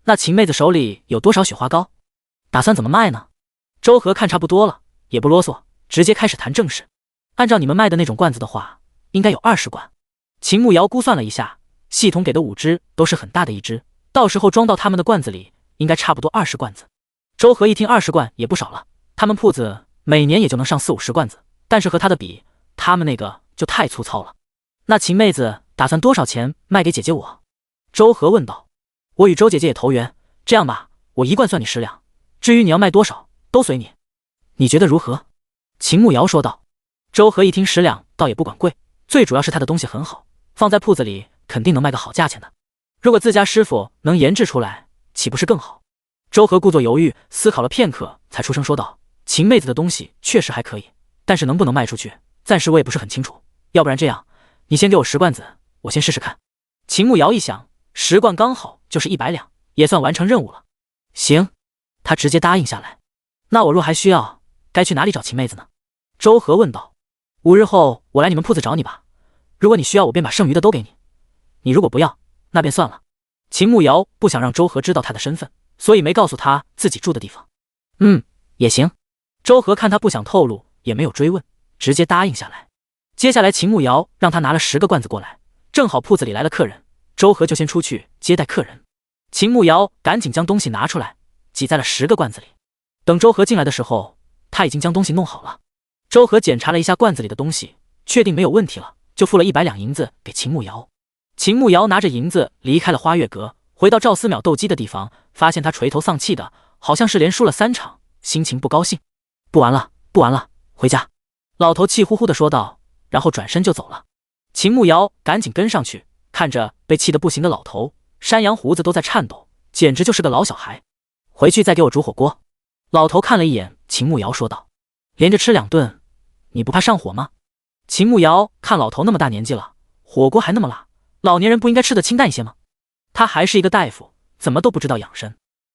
[SPEAKER 1] 那秦妹子手里有多少雪花膏？打算怎么卖呢？周和看差不多了，也不啰嗦，直接开始谈正事。按照你们卖的那种罐子的话，应该有20罐。秦慕瑶估算了一下，系统给的5只都是很大的一只，到时候装到他们的罐子里，应该差不多20罐子。周和一听20罐也不少了，他们铺子每年也就能上40-50罐子，但是和他的比，他们那个就太粗糙了。那秦妹子打算多少钱卖给姐姐我？周和问道。我与周姐姐也投缘，这样吧，我1罐算你10两，至于你要卖多少，都随你。你觉得如何？秦慕瑶说道。周和一听10两倒也不管贵，最主要是他的东西很好，放在铺子里肯定能卖个好价钱的。如果自家师傅能研制出来，岂不是更好？周和故作犹豫，思考了片刻，才出声说道：秦妹子的东西确实还可以，但是能不能卖出去，暂时我也不是很清楚。要不然这样，你先给我10罐子，我先试试看。秦慕瑶一想，10罐刚好就是100两，也算完成任务了。行，他直接答应下来。那我若还需要，该去哪里找秦妹子呢？周和问道。5日后我来你们铺子找你吧，如果你需要，我便把剩余的都给你。你如果不要，那便算了。秦慕瑶不想让周和知道他的身份，所以没告诉他自己住的地方。也行。周和看他不想透露，也没有追问，直接答应下来。接下来秦慕瑶让他拿了10个罐子过来，正好铺子里来了客人，周和就先出去接待客人。秦慕瑶赶紧将东西拿出来，挤在了10个罐子里。等周和进来的时候，他已经将东西弄好了。周和检查了一下罐子里的东西，确定没有问题了，就付了100两银子给秦慕瑶。秦慕瑶拿着银子离开了花月阁，回到赵思邈斗鸡的地方，发现他垂头丧气的，好像是连输了3场，心情不高兴。不玩了，不玩了，回家。老头气呼呼的说道，然后转身就走了。秦慕瑶赶紧跟上去，看着被气得不行的老头，山羊胡子都在颤抖，简直就是个老小孩。回去再给我煮火锅。老头看了一眼秦慕瑶说道，连着吃2顿，你不怕上火吗？秦慕瑶看老头那么大年纪了，火锅还那么辣，老年人不应该吃的清淡一些吗？他还是一个大夫，怎么都不知道养生。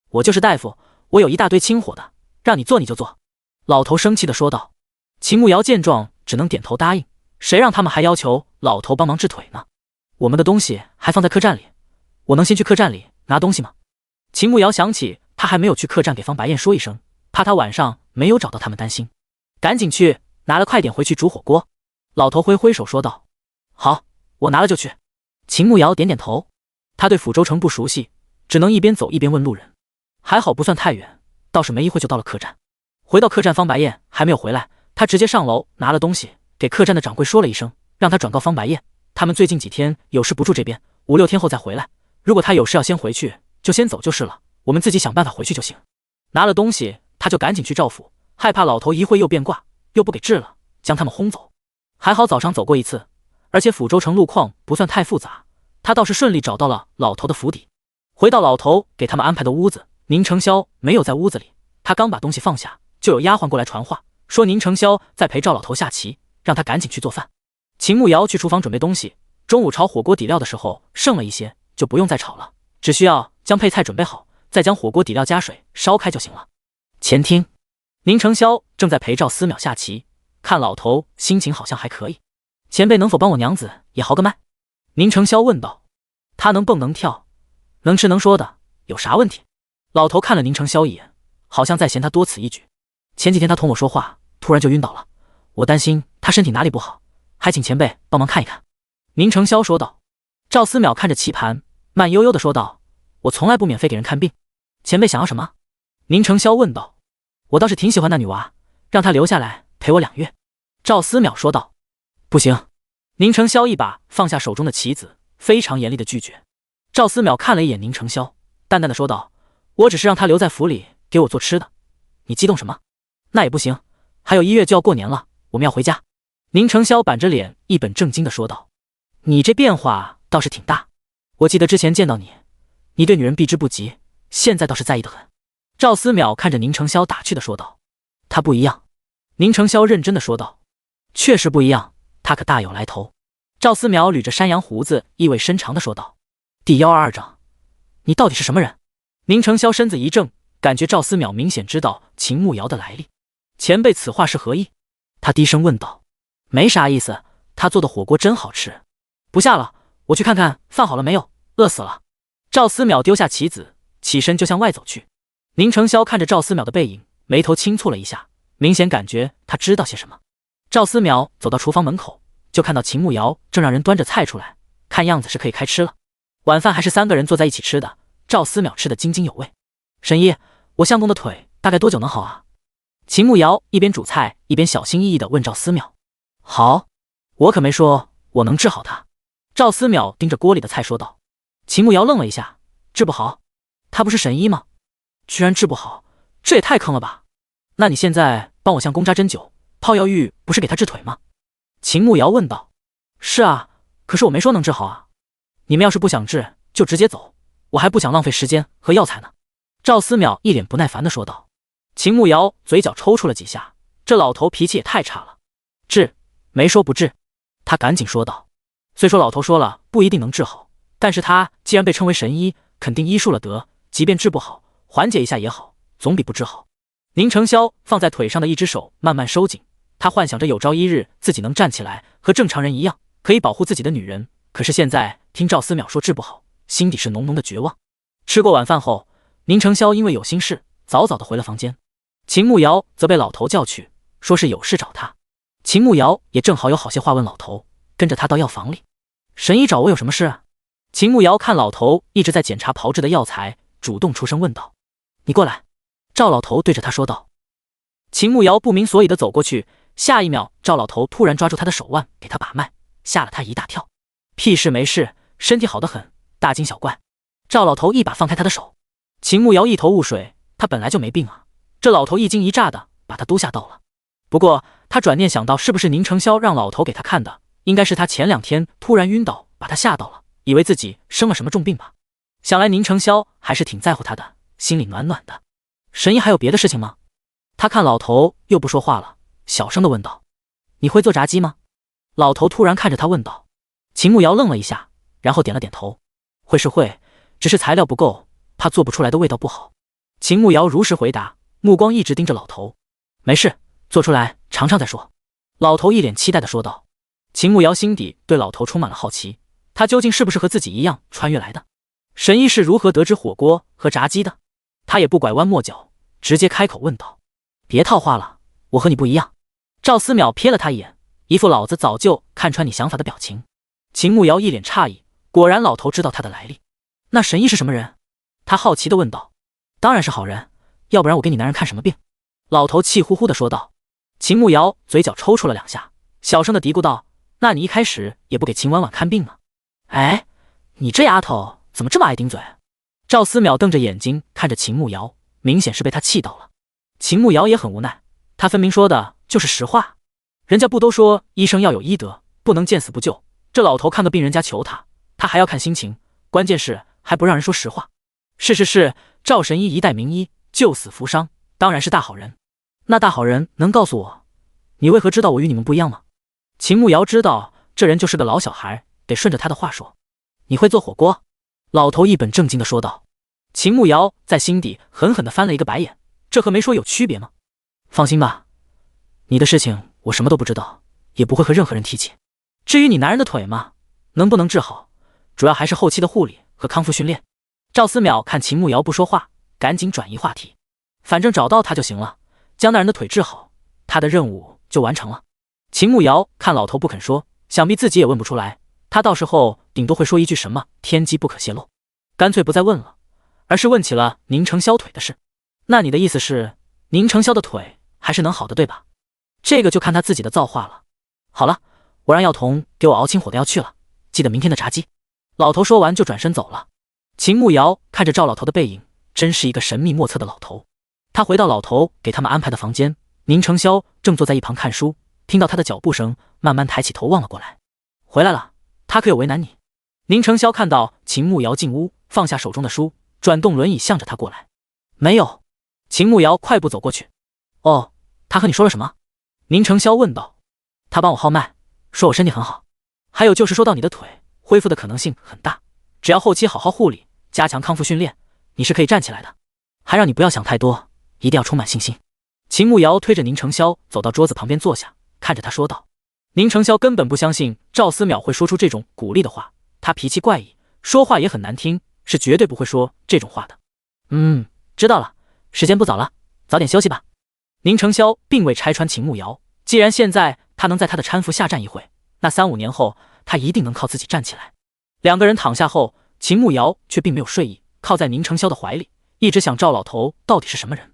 [SPEAKER 1] 我就是大夫，我有一大堆清火的，让你做你就做。老头生气的说道。秦慕瑶见状只能点头答应，谁让他们还要求老头帮忙治腿呢？我们的东西还放在客栈里，我能先去客栈里拿东西吗？秦慕瑶想起他还没有去客栈给方白燕说一声，怕他晚上没有找到他们担心，赶紧去拿了，快点回去煮火锅。老头挥挥手说道，好，我拿了就去。秦慕瑶点点头，他对抚州城不熟悉，只能一边走一边问路人。还好不算太远，倒是没一会就到了客栈。回到客栈，方白燕还没有回来，他直接上楼拿了东西，给客栈的掌柜说了一声，让他转告方白燕，他们最近几天有事不住这边，5-6天后再回来。如果他有事要先回去，就先走就是了，我们自己想办法回去就行。拿了东西，他就赶紧去赵府，害怕老头一会又变卦，又不给治了，将他们轰走。还好早上走过一次，而且抚州城路况不算太复杂，他倒是顺利找到了老头的府邸。回到老头给他们安排的屋子，宁承霄没有在屋子里，他刚把东西放下，就有丫鬟过来传话，说宁承霄在陪赵老头下棋，让他赶紧去做饭。秦慕瑶去厨房准备东西，中午炒火锅底料的时候剩了一些，就不用再炒了，只需要将配菜准备好，再将火锅底料加水烧开就行了。前厅，宁承霄正在陪赵思邈下棋，看老头心情好像还可以。前辈能否帮我娘子也豪个脉？宁承霄问道。他能蹦能跳，能吃能说的，有啥问题？老头看了宁承霄一眼，好像在嫌他多此一举。前几天他同我说话，突然就晕倒了，我担心他身体哪里不好，还请前辈帮忙看一看。宁承霄说道。赵思邈看着棋盘，慢悠悠的说道，我从来不免费给人看病，前辈想要什么？宁承霄问道。我倒是挺喜欢那女娃，让她留下来陪我2月。赵思邈说道。不行。宁承霄一把放下手中的棋子，非常严厉的拒绝。赵思邈看了一眼宁承霄，淡淡的说道，我只是让她留在府里给我做吃的，你激动什么？那也不行，还有1月就要过年了，我们要回家。宁承霄板着脸一本正经的说道，你这变化倒是挺大，我记得之前见到你，你对女人避之不及，现在倒是在意得很。赵思邈看着宁承霄打趣的说道。他不一样。宁承霄认真的说道。确实不一样，他可大有来头。赵思邈捋着山羊胡子，意味深长地说道：“第122章，你到底是什么人？”宁承霄身子一怔，感觉赵思邈明显知道秦慕瑶的来历。前辈此话是何意？他低声问道。没啥意思，他做的火锅真好吃。不下了，我去看看饭好了没有，饿死了。赵思邈丢下棋子，起身就向外走去。宁承霄看着赵思邈的背影，眉头轻蹙了一下，明显感觉他知道些什么。赵思邈走到厨房门口，就看到秦慕瑶正让人端着菜出来，看样子是可以开吃了。晚饭还是3个人坐在一起吃的，赵思邈吃得津津有味。神医，我相公的腿大概多久能好啊？秦慕瑶一边煮菜一边小心翼翼地问赵思邈。好，我可没说我能治好他。赵思邈盯着锅里的菜说道。秦慕瑶愣了一下，治不好？他不是神医吗？居然治不好，这也太坑了吧。那你现在帮我向公扎针灸，泡药浴，不是给他治腿吗？秦慕瑶问道。是啊，可是我没说能治好啊。你们要是不想治，就直接走，我还不想浪费时间和药材呢。赵思邈一脸不耐烦地说道。秦慕瑶嘴角抽搐了几下，这老头脾气也太差了。治，没说不治。他赶紧说道。虽说老头说了不一定能治好，但是他既然被称为神医，肯定医术了得，即便治不好，缓解一下也好，总比不治好。宁承霄放在腿上的一只手慢慢收紧，他幻想着有朝一日自己能站起来，和正常人一样，可以保护自己的女人。可是现在听赵思邈说治不好，心底是浓浓的绝望。吃过晚饭后，宁承霄因为有心事，早早的回了房间。秦慕瑶则被老头叫去，说是有事找他。秦慕瑶也正好有好些话问老头，跟着他到药房里。神医找我有什么事啊？秦慕瑶看老头一直在检查炮制的药材，主动出声问道。你过来。赵老头对着他说道。秦慕瑶不明所以的走过去，下一秒赵老头突然抓住他的手腕给他把脉，吓了他一大跳。屁事没事，身体好得很，大惊小怪。赵老头一把放开他的手。秦慕瑶一头雾水，他本来就没病啊，这老头一惊一乍的把他都吓到了。不过他转念想到是不是宁承霄让老头给他看的，应该是他前2天突然晕倒把他吓到了，以为自己生了什么重病吧。想来宁承霄还是挺在乎他的，心里暖暖的。神医还有别的事情吗？他看老头又不说话了，小声的问道。你会做炸鸡吗？老头突然看着他问道。秦慕瑶愣了一下，然后点了点头。会是会，只是材料不够，怕做不出来的味道不好。秦慕瑶如实回答，目光一直盯着老头。没事，做出来尝尝再说。老头一脸期待的说道。秦慕瑶心底对老头充满了好奇，他究竟是不是和自己一样穿越来的？神医是如何得知火锅和炸鸡的？他也不拐弯抹角，直接开口问道。别套话了，我和你不一样。赵思邈瞥了他一眼，一副老子早就看穿你想法的表情。秦慕瑶一脸诧异，果然老头知道他的来历。那神医是什么人？他好奇地问道。当然是好人，要不然我给你男人看什么病？老头气呼呼地说道。秦慕瑶嘴角抽搐了2下，小声地嘀咕道。那你一开始也不给秦婉婉看病呢？哎，你这丫头怎么这么爱顶嘴？赵思邈瞪着眼睛看着秦慕瑶，明显是被他气到了。秦慕瑶也很无奈，他分明说的就是实话，人家不都说医生要有医德，不能见死不救？这老头看个病人家求他，他还要看心情，关键是还不让人说实话。是，赵神医一代名医，救死扶伤，当然是大好人。那大好人能告诉我，你为何知道我与你们不一样吗？秦慕瑶知道这人就是个老小孩，得顺着他的话说。你会做火锅？老头一本正经地说道。秦慕瑶在心底狠狠地翻了一个白眼，这和没说有区别吗？放心吧，你的事情我什么都不知道，也不会和任何人提起。至于你男人的腿嘛，能不能治好，主要还是后期的护理和康复训练。赵思邈看秦慕瑶不说话，赶紧转移话题。反正找到他就行了，将那人的腿治好，他的任务就完成了。秦慕瑶看老头不肯说，想必自己也问不出来，他到时候顶多会说一句什么天机不可泄露，干脆不再问了，而是问起了宁承霄腿的事。那你的意思是宁承霄的腿还是能好的对吧？这个就看他自己的造化了。好了，我让药童给我熬清火的药去了，记得明天的炸鸡。老头说完就转身走了。秦慕瑶看着赵老头的背影，真是一个神秘莫测的老头。他回到老头给他们安排的房间，宁承霄正坐在一旁看书，听到他的脚步声，慢慢抬起头望了过来。回来了，他可有为难你？宁承霄看到秦慕瑶进屋，放下手中的书，转动轮椅向着他过来。没有。秦慕瑶快步走过去。哦，他和你说了什么？宁承霄问道。他帮我号脉，说我身体很好，还有就是说到你的腿恢复的可能性很大，只要后期好好护理，加强康复训练，你是可以站起来的，还让你不要想太多，一定要充满信心。秦慕瑶推着宁承霄走到桌子旁边坐下，看着他说道。宁承霄根本不相信赵思邈会说出这种鼓励的话，他脾气怪异，说话也很难听，是绝对不会说这种话的。知道了，时间不早了，早点休息吧。宁承霄并未拆穿秦慕瑶，既然现在他能在他的搀扶下站一会，那3-5年后他一定能靠自己站起来。两个人躺下后，秦慕瑶却并没有睡意，靠在宁承霄的怀里，一直想赵老头到底是什么人，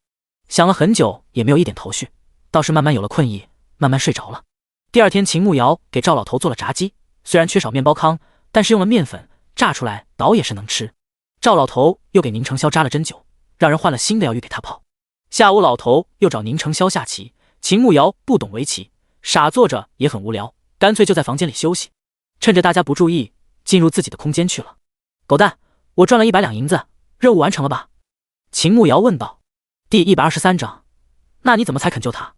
[SPEAKER 1] 想了很久也没有一点头绪，倒是慢慢有了困意，慢慢睡着了。第二天，秦慕瑶给赵老头做了炸鸡，虽然缺少面包糠，但是用了面粉炸出来倒也是能吃。赵老头又给宁承霄扎了针灸，让人换了新的药浴给他泡。下午老头又找宁承霄下棋，秦慕瑶不懂围棋，傻坐着也很无聊，干脆就在房间里休息，趁着大家不注意进入自己的空间去了。狗蛋，我赚了100两银子，任务完成了吧？秦慕瑶问道。第123章，那你怎么才肯救他？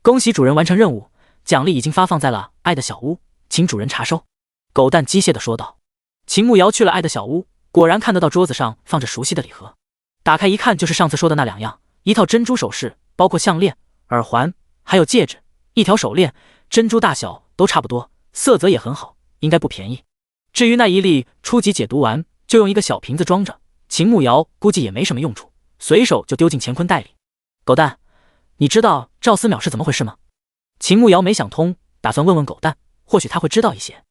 [SPEAKER 1] 恭喜主人完成任务，奖励已经发放在了爱的小屋，请主人查收。狗蛋机械地说道。秦慕瑶去了爱的小屋，果然看得到桌子上放着熟悉的礼盒，打开一看就是上次说的那2样，一套珍珠首饰，包括项链、耳环，还有戒指，一条手链，珍珠大小都差不多，色泽也很好，应该不便宜。至于那一粒初级解毒丸，就用一个小瓶子装着，秦慕瑶估计也没什么用处，随手就丢进乾坤袋里。狗蛋，你知道赵思邈是怎么回事吗？秦慕瑶没想通，打算问问狗蛋，或许他会知道一些。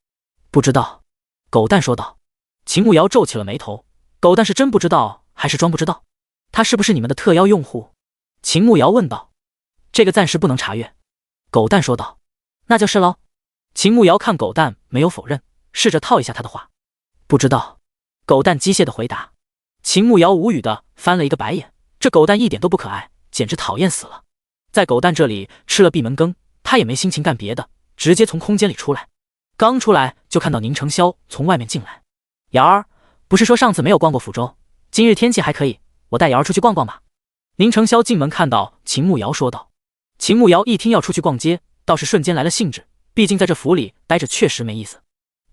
[SPEAKER 1] 不知道，狗蛋说道。秦慕瑶皱起了眉头，狗蛋是真不知道还是装不知道？他是不是你们的特邀用户？秦慕瑶问道。这个暂时不能查阅，狗蛋说道。那就是喽。秦慕瑶看狗蛋没有否认，试着套一下他的话。不知道，狗蛋机械的回答。秦慕瑶无语的翻了一个白眼，这狗蛋一点都不可爱，简直讨厌死了。在狗蛋这里吃了闭门羹，他也没心情干别的，直接从空间里出来。刚出来就看到宁承霄从外面进来。瑶儿，不是说上次没有逛过抚州，今日天气还可以，我带瑶儿出去逛逛吧。宁承霄进门看到秦慕瑶说道。秦慕瑶一听要出去逛街，倒是瞬间来了兴致，毕竟在这府里待着确实没意思。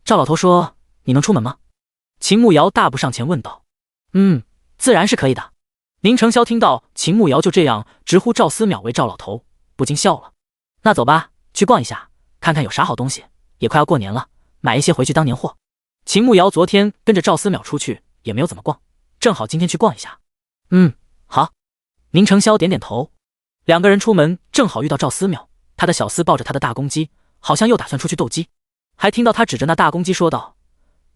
[SPEAKER 1] 赵老头说你能出门吗？秦慕瑶大步上前问道。自然是可以的。宁承霄听到秦慕瑶就这样直呼赵思邈为赵老头，不禁笑了。那走吧，去逛一下，看看有啥好东西，也快要过年了，买一些回去当年货。秦慕瑶昨天跟着赵思邈出去也没有怎么逛，正好今天去逛一下。好。宁承霄点点头。两个人出门正好遇到赵思邈，他的小厮抱着他的大公鸡，好像又打算出去斗鸡，还听到他指着那大公鸡说道，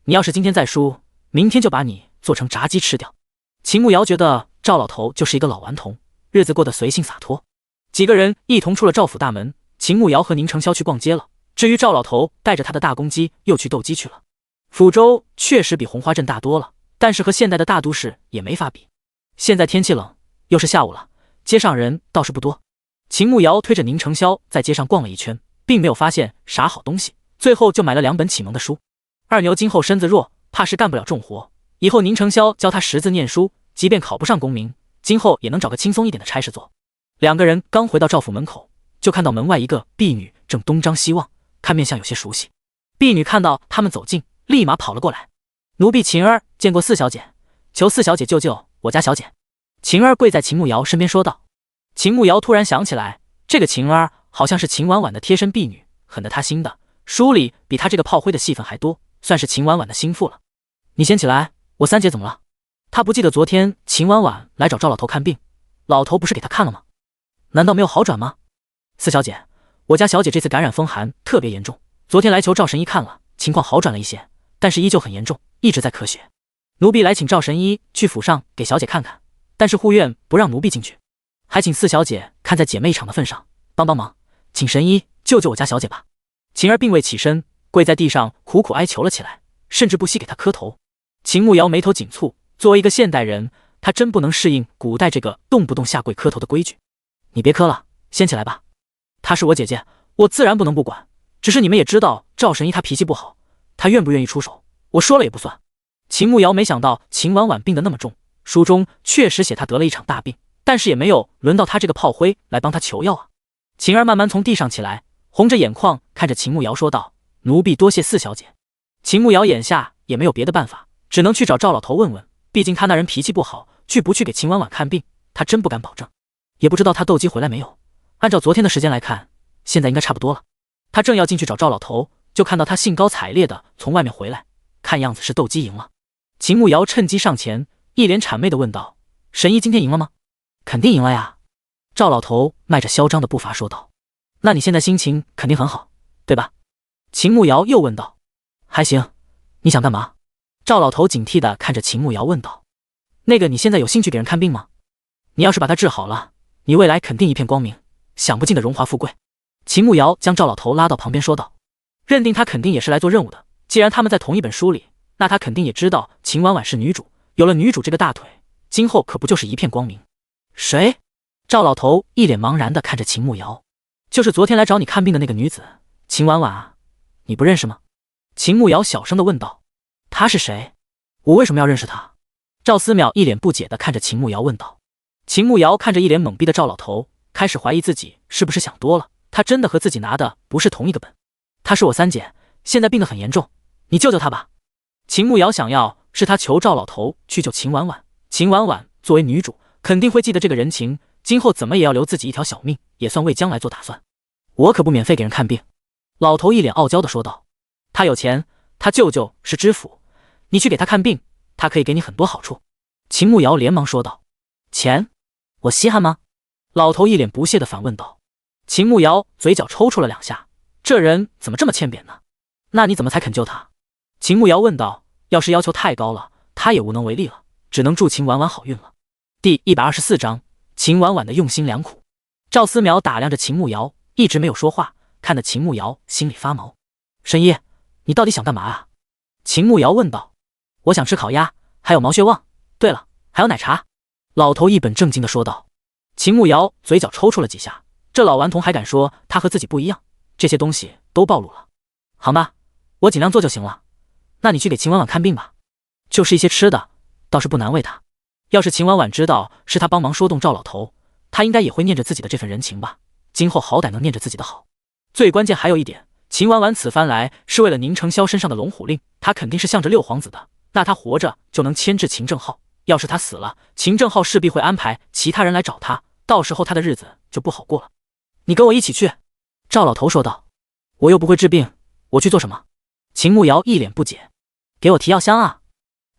[SPEAKER 1] 你要是今天再输，明天就把你做成炸鸡吃掉。秦慕瑶觉得赵老头就是一个老顽童，日子过得随性洒脱。几个人一同出了赵府大门，秦慕瑶和宁承霄去逛街了，至于赵老头带着他的大公鸡又去斗鸡去了。抚州确实比红花镇大多了，但是和现代的大都市也没法比。现在天气冷，又是下午了，街上人倒是不多。秦慕瑶推着宁承霄在街上逛了一圈，并没有发现啥好东西，最后就买了2本启蒙的书。二牛今后身子弱，怕是干不了重活，以后宁承霄教他识字念书，即便考不上功名，今后也能找个轻松一点的差事做。两个人刚回到赵府门口，就看到门外一个婢女正东张西望，看面相有些熟悉。婢女看到他们走近，立马跑了过来。奴婢晴儿见过4小姐，求4小姐救救我家小姐。晴儿跪在秦慕瑶身边说道。秦慕瑶突然想起来，这个晴儿好像是秦婉婉的贴身婢女，狠得他心的，书里比他这个炮灰的戏份还多，算是秦婉婉的心腹了。你先起来，我三姐怎么了？他不记得昨天秦婉婉来找赵老头看病，老头不是给他看了吗？难道没有好转吗？4小姐，我家小姐这次感染风寒特别严重，昨天来求赵神医看了，情况好转了一些，但是依旧很严重，一直在咳血。奴婢来请赵神医去府上给小姐看看，但是护院不让奴婢进去，还请4小姐看在姐妹一场的份上帮帮忙，请神医救救我家小姐吧。晴儿并未起身，跪在地上苦苦哀求了起来，甚至不惜给她磕头。秦慕瑶眉头紧蹙，作为一个现代人，她真不能适应古代这个动不动下跪磕头的规矩。你别磕了，先起来吧。她是我姐姐，我自然不能不管，只是你们也知道赵神医他脾气不好，他愿不愿意出手，我说了也不算。秦慕瑶没想到秦婉婉病得那么重，书中确实写她得了一场大病，但是也没有轮到她这个炮灰来帮她求药啊。晴儿慢慢从地上起来，红着眼眶看着秦慕瑶说道，奴婢多谢四小姐。秦慕瑶眼下也没有别的办法，只能去找赵老头问问，毕竟他那人脾气不好，去不去给秦婉婉看病，他真不敢保证。也不知道他斗鸡回来没有，按照昨天的时间来看，现在应该差不多了。他正要进去找赵老头，就看到他兴高采烈的从外面回来，看样子是斗鸡赢了。秦慕瑶趁机上前，一脸谄媚的问道：“神医今天赢了吗？”“肯定赢了呀。”赵老头迈着嚣张的步伐说道。“那你现在心情肯定很好，对吧？”秦慕瑶又问道。“还行，你想干嘛？”赵老头警惕地看着秦慕瑶问道。“那个，你现在有兴趣给人看病吗？你要是把他治好了，你未来肯定一片光明，享不尽的荣华富贵。”秦慕瑶将赵老头拉到旁边说道，认定他肯定也是来做任务的，既然他们在同一本书里，那他肯定也知道秦婉婉是女主，有了女主这个大腿，今后可不就是一片光明。“谁？”赵老头一脸茫然地看着秦慕瑶。“就是昨天来找你看病的那个女子，秦婉婉啊，你不认识吗？”秦慕瑶小声地问道。“她是谁？我为什么要认识她？”赵思邈一脸不解地看着秦慕瑶问道。秦慕瑶看着一脸懵逼的赵老头，开始怀疑自己是不是想多了，他真的和自己拿的不是同一个本。“她是我三姐，现在病得很严重，你救救她吧。”秦慕瑶想要是他求赵老头去救秦婉婉，秦婉婉作为女主肯定会记得这个人情，今后怎么也要留自己一条小命，也算为将来做打算。“我可不免费给人看病。”老头一脸傲娇的说道。“他有钱，他舅舅是知府，你去给他看病，他可以给你很多好处。”秦慕瑶连忙说道。“钱？我稀罕吗？”老头一脸不屑的反问道。秦慕瑶嘴角抽搐了2下，这人怎么这么欠扁呢？“那你怎么才肯救他？”秦慕瑶问道。要是要求太高了，他也无能为力了，只能祝秦婉婉好运了。第124章，秦婉婉的用心良苦。赵思邈打量着秦慕瑶，一直没有说话，看得秦慕瑶心里发毛。“神医，你到底想干嘛啊？”秦慕瑶问道。“我想吃烤鸭，还有毛血旺，对了，还有奶茶。”老头一本正经的说道。秦慕瑶嘴角抽搐了几下，这老顽童还敢说他和自己不一样，这些东西都暴露了。“好吧，我尽量做就行了。那你去给秦婉婉看病吧，就是一些吃的，倒是不难为他。要是秦婉婉知道是他帮忙说动赵老头，他应该也会念着自己的这份人情吧，今后好歹能念着自己的好。最关键还有一点，秦婉婉此番来是为了宁承霄身上的龙虎令，他肯定是向着六皇子的，那他活着就能牵制秦正浩，要是他死了，秦正浩势必会安排其他人来找他，到时候他的日子就不好过了。“你跟我一起去。”赵老头说道。“我又不会治病，我去做什么？”秦慕瑶一脸不解。“给我提药箱啊！”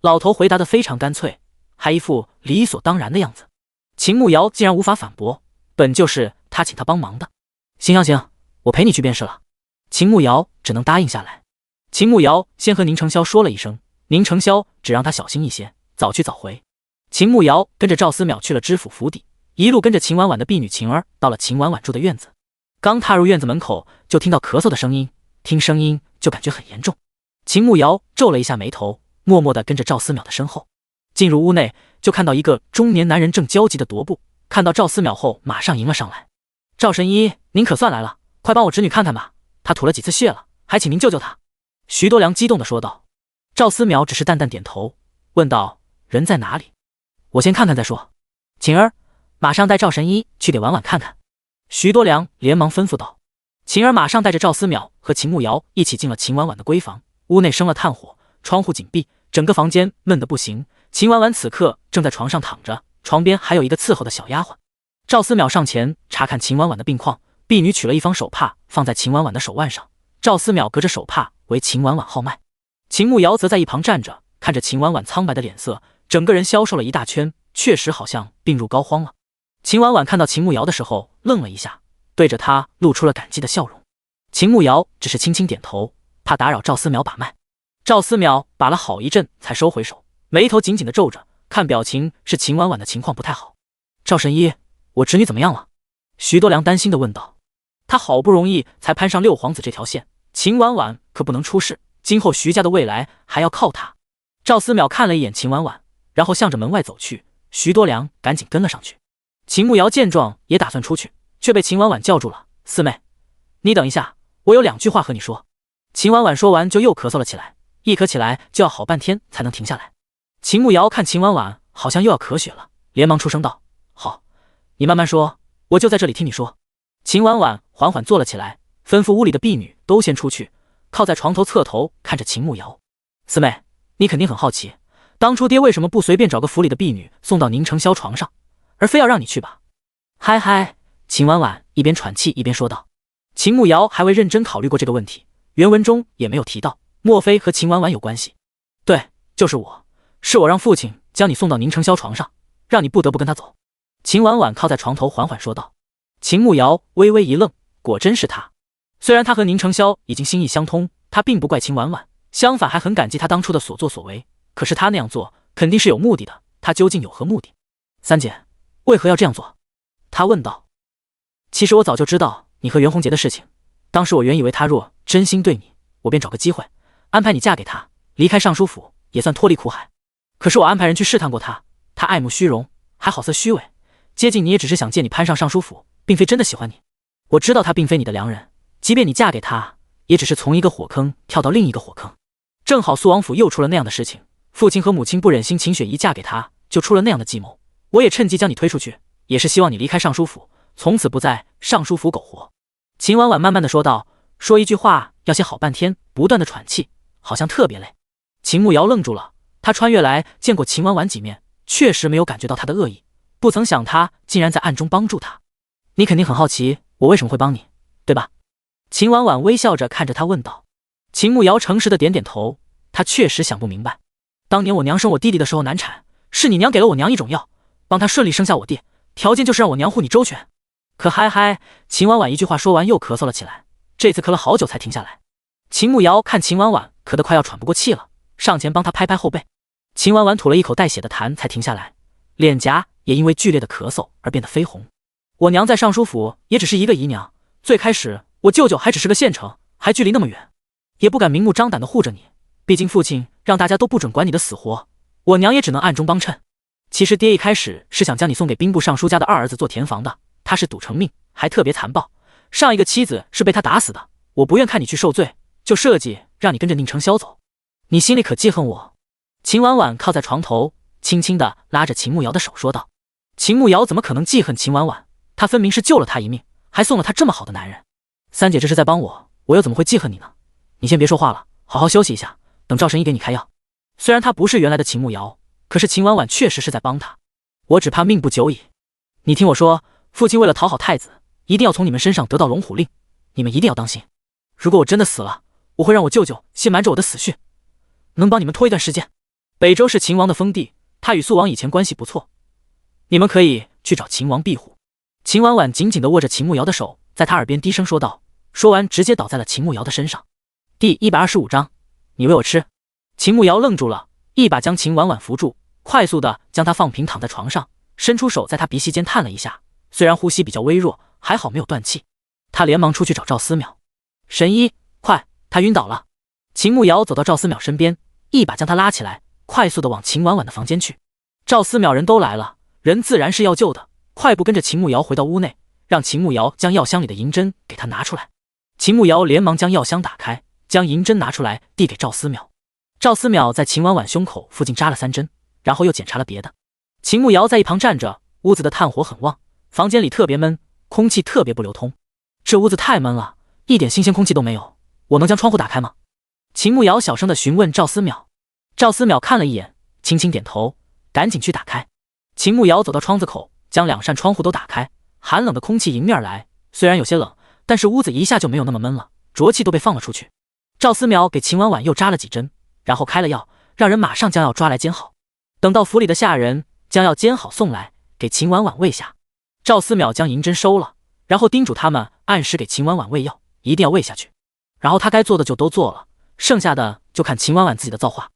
[SPEAKER 1] 老头回答得非常干脆，还一副理所当然的样子。秦慕瑶竟然无法反驳，本就是他请他帮忙的。“行行行，我陪你去便是了。”秦慕瑶只能答应下来。秦慕瑶先和宁承霄说了一声，宁承霄只让他小心一些，早去早回。秦慕瑶跟着赵思邈去了知府府邸，一路跟着秦婉婉的婢女晴儿到了秦婉婉住的院子。刚踏入院子门口，就听到咳嗽的声音，听声音就感觉很严重。秦慕瑶皱了一下眉头，默默地跟着赵思邈的身后。进入屋内，就看到一个中年男人正焦急地踱步，看到赵思邈后马上迎了上来。“赵神医，您可算来了，快帮我侄女看看吧，她吐了几次血了，还请您救救她。”徐多良激动地说道。赵思邈只是淡淡点头，问道：“人在哪里？我先看看再说。”“晴儿，马上带赵神医去给婉婉看看。”徐多良连忙吩咐道。晴儿马上带着赵思邈和秦慕瑶一起进了秦婉婉的闺房。屋内生了炭火，窗户紧闭，整个房间闷得不行。秦婉婉此刻正在床上躺着，床边还有一个伺候的小丫鬟。赵思邈上前查看秦婉婉的病况，婢女取了一方手帕放在秦婉婉的手腕上，赵思邈隔着手帕为秦婉婉号脉。秦慕瑶则在一旁站着，看着秦婉婉苍白的脸色，整个人消瘦了一大圈，确实好像病入膏肓了。秦婉婉看到秦慕瑶的时候愣了一下，对着他露出了感激的笑容。秦慕瑶只是轻轻点头，怕打扰赵思邈把脉。赵思邈把了好一阵才收回手，眉头紧紧地皱着，看表情是秦婉婉的情况不太好。“赵神医，我侄女怎么样了？”徐多良担心地问道。他好不容易才攀上六皇子这条线，秦婉婉可不能出事，今后徐家的未来还要靠他。赵思邈看了一眼秦婉婉，然后向着门外走去，徐多良赶紧跟了上去。秦慕瑶见状也打算出去，却被秦婉婉叫住了。“四妹，你等一下，我有2句话和你说。”秦婉婉说完就又咳嗽了起来，一咳起来就要好半天才能停下来。秦慕瑶看秦婉婉好像又要咳血了，连忙出声道：“好，你慢慢说，我就在这里听你说。”秦婉婉缓缓坐了起来，吩咐屋里的婢女都先出去，靠在床头侧头看着秦慕瑶。四妹，你肯定很好奇，当初爹为什么不随便找个府里的婢女送到宁承霄床上，而非要让你去吧？嗨嗨，秦婉婉一边喘气一边说道。秦慕瑶还未认真考虑过这个问题，原文中也没有提到，莫非和秦婉婉有关系？对，就是我，是我让父亲将你送到宁承霄床上，让你不得不跟他走。秦婉婉靠在床头缓缓说道。秦慕瑶微微一愣，果真是他。虽然他和宁承霄已经心意相通，他并不怪秦婉婉，相反还很感激他当初的所作所为，可是他那样做肯定是有目的的，他究竟有何目的？三姐，为何要这样做？他问道。其实我早就知道你和袁弘杰的事情，当时我原以为他若真心对你，我便找个机会安排你嫁给他，离开尚书府也算脱离苦海。可是我安排人去试探过他，他爱慕虚荣，还好色虚伪，接近你也只是想借你攀上尚书府，并非真的喜欢你。我知道他并非你的良人，即便你嫁给他，也只是从一个火坑跳到另一个火坑。正好肃王府又出了那样的事情，父亲和母亲不忍心秦雪怡嫁给他，就出了那样的计谋。我也趁机将你推出去，也是希望你离开尚书府，从此不在尚书府苟活。秦婉婉慢慢的说道，说一句话要歇好半天，不断的喘气，好像特别累。秦慕瑶愣住了，他穿越来见过秦婉婉几面，确实没有感觉到她的恶意，不曾想她竟然在暗中帮助他。你肯定很好奇我为什么会帮你，对吧？秦婉婉微笑着看着他问道。秦慕瑶诚实的点点头，他确实想不明白，当年我娘生我弟弟的时候难产，是你娘给了我娘一种药，帮她顺利生下我弟，条件就是让我娘护你周全。可嗨嗨，秦婉婉一句话说完又咳嗽了起来，这次咳了好久才停下来。秦慕瑶看秦婉婉咳得快要喘不过气了，上前帮她拍拍后背。秦婉婉吐了一口带血的痰才停下来，脸颊也因为剧烈的咳嗽而变得绯红。我娘在尚书府也只是一个姨娘，最开始我舅舅还只是个县城，还距离那么远，也不敢明目张胆的护着你，毕竟父亲让大家都不准管你的死活，我娘也只能暗中帮衬。其实爹一开始是想将你送给兵部尚书家的二儿子做田房的，他是赌成命，还特别残暴，上一个妻子是被他打死的，我不愿看你去受罪，就设计让你跟着宁承霄走。你心里可记恨我？秦婉婉靠在床头，轻轻地拉着秦慕瑶的手说道。秦慕瑶怎么可能记恨秦婉婉？他分明是救了他一命，还送了他这么好的男人。三姐这是在帮我，我又怎么会记恨你呢？你先别说话了，好好休息一下，等赵神医给你开药。虽然他不是原来的秦慕瑶，可是秦婉婉确实是在帮他，我只怕命不久矣。你听我说，父亲为了讨好太子，一定要从你们身上得到龙虎令，你们一定要当心。如果我真的死了，我会让我舅舅先瞒着我的死讯，能帮你们拖一段时间。北周是秦王的封地，他与肃王以前关系不错，你们可以去找秦王庇护。秦婉婉紧紧地握着秦慕瑶的手，在他耳边低声说道，说完直接倒在了秦慕瑶的身上。第125章，你喂我吃。秦慕瑶愣住了，一把将秦婉婉扶住，快速地将她放平躺在床上，伸出手在她鼻息间探了一下，虽然呼吸比较微弱，还好没有断气。他连忙出去找赵思邈，神医，快，他晕倒了。秦慕瑶走到赵思邈身边，一把将他拉起来，快速地往秦婉婉的房间去。赵思邈人都来了，人自然是要救的，快步跟着秦慕瑶回到屋内，让秦慕瑶将药箱里的银针给他拿出来。秦慕瑶连忙将药箱打开，将银针拿出来递给赵思邈。赵思邈在秦婉婉胸口附近扎了3针，然后又检查了别的。秦慕瑶在一旁站着，屋子的炭火很旺，房间里特别闷，空气特别不流通。这屋子太闷了，一点新鲜空气都没有，我能将窗户打开吗？秦慕瑶小声地询问赵思邈。赵思邈看了一眼，轻轻点头，赶紧去打开。秦慕瑶走到窗子口，将2扇窗户都打开，寒冷的空气迎面来，虽然有些冷，但是屋子一下就没有那么闷了，浊气都被放了出去。赵思邈给秦婉婉又扎了几针，然后开了药，让人马上将药抓来煎好。等到府里的下人将药煎好送来，给秦婉婉喂下。赵思邈将银针收了，然后叮嘱他们按时给秦婉婉喂药，一定要喂下去。然后他该做的就都做了，剩下的就看秦婉婉自己的造化。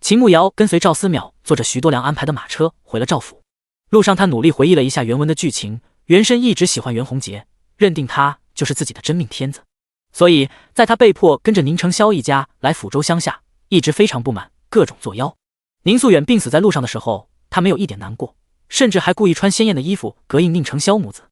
[SPEAKER 1] 秦慕瑶跟随赵思邈坐着徐多良安排的马车回了赵府。路上他努力回忆了一下原文的剧情，原身一直喜欢袁弘杰，认定他就是自己的真命天子，所以在他被迫跟着宁承霄一家来抚州乡下，一直非常不满，各种作妖。宁素远病死在路上的时候，他没有一点难过，甚至还故意穿鲜艳的衣服膈应宁承霄母子。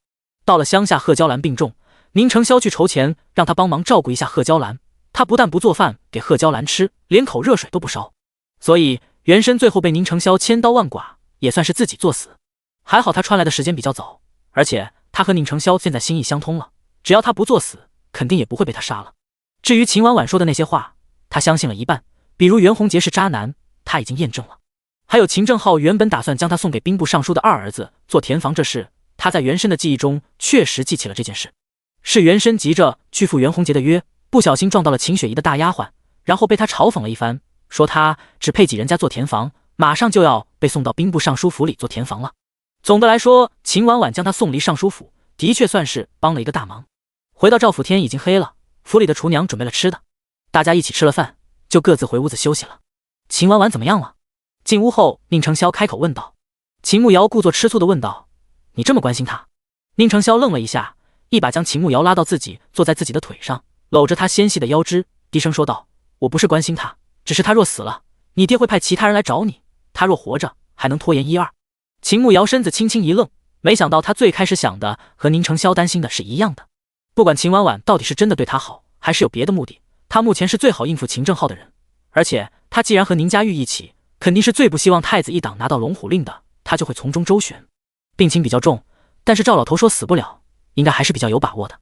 [SPEAKER 1] 到了乡下，贺娇兰病重，宁承霄去筹钱让他帮忙照顾一下贺娇兰，他不但不做饭给贺娇兰吃，连口热水都不烧。所以原身最后被宁承霄千刀万剐，也算是自己作死。还好他穿来的时间比较早，而且他和宁承霄现在心意相通了，只要他不作死，肯定也不会被他杀了。至于秦婉婉说的那些话，他相信了一半，比如袁弘杰是渣男，他已经验证了。还有秦正浩原本打算将他送给兵部尚书的二儿子做田房这事，他在袁深的记忆中确实记起了这件事。是袁深急着去赴袁弘杰的约，不小心撞到了秦雪怡的大丫鬟，然后被他嘲讽了一番，说他只配给人家做田房，马上就要被送到兵部尚书府里做田房了。总的来说，秦婉婉将他送离尚书府，的确算是帮了一个大忙。回到赵府，天已经黑了，府里的厨娘准备了吃的，大家一起吃了饭，就各自回屋子休息了。秦婉婉怎么样了？进屋后，宁承霄开口问道。秦慕瑶故作吃醋地问道：“你这么关心她？”宁承霄愣了一下，一把将秦慕瑶拉到自己坐在自己的腿上，搂着她纤细的腰肢，低声说道：“我不是关心她，只是她若死了，你爹会派其他人来找你；她若活着，还能拖延1、2。”秦慕瑶身子轻轻一愣，没想到他最开始想的和宁承霄担心的是一样的。不管秦婉婉到底是真的对他好，还是有别的目的，他目前是最好应付秦正浩的人。而且他既然和宁家玉一起，肯定是最不希望太子一党拿到龙虎令的，他就会从中周旋。病情比较重，但是赵老头说死不了，应该还是比较有把握的。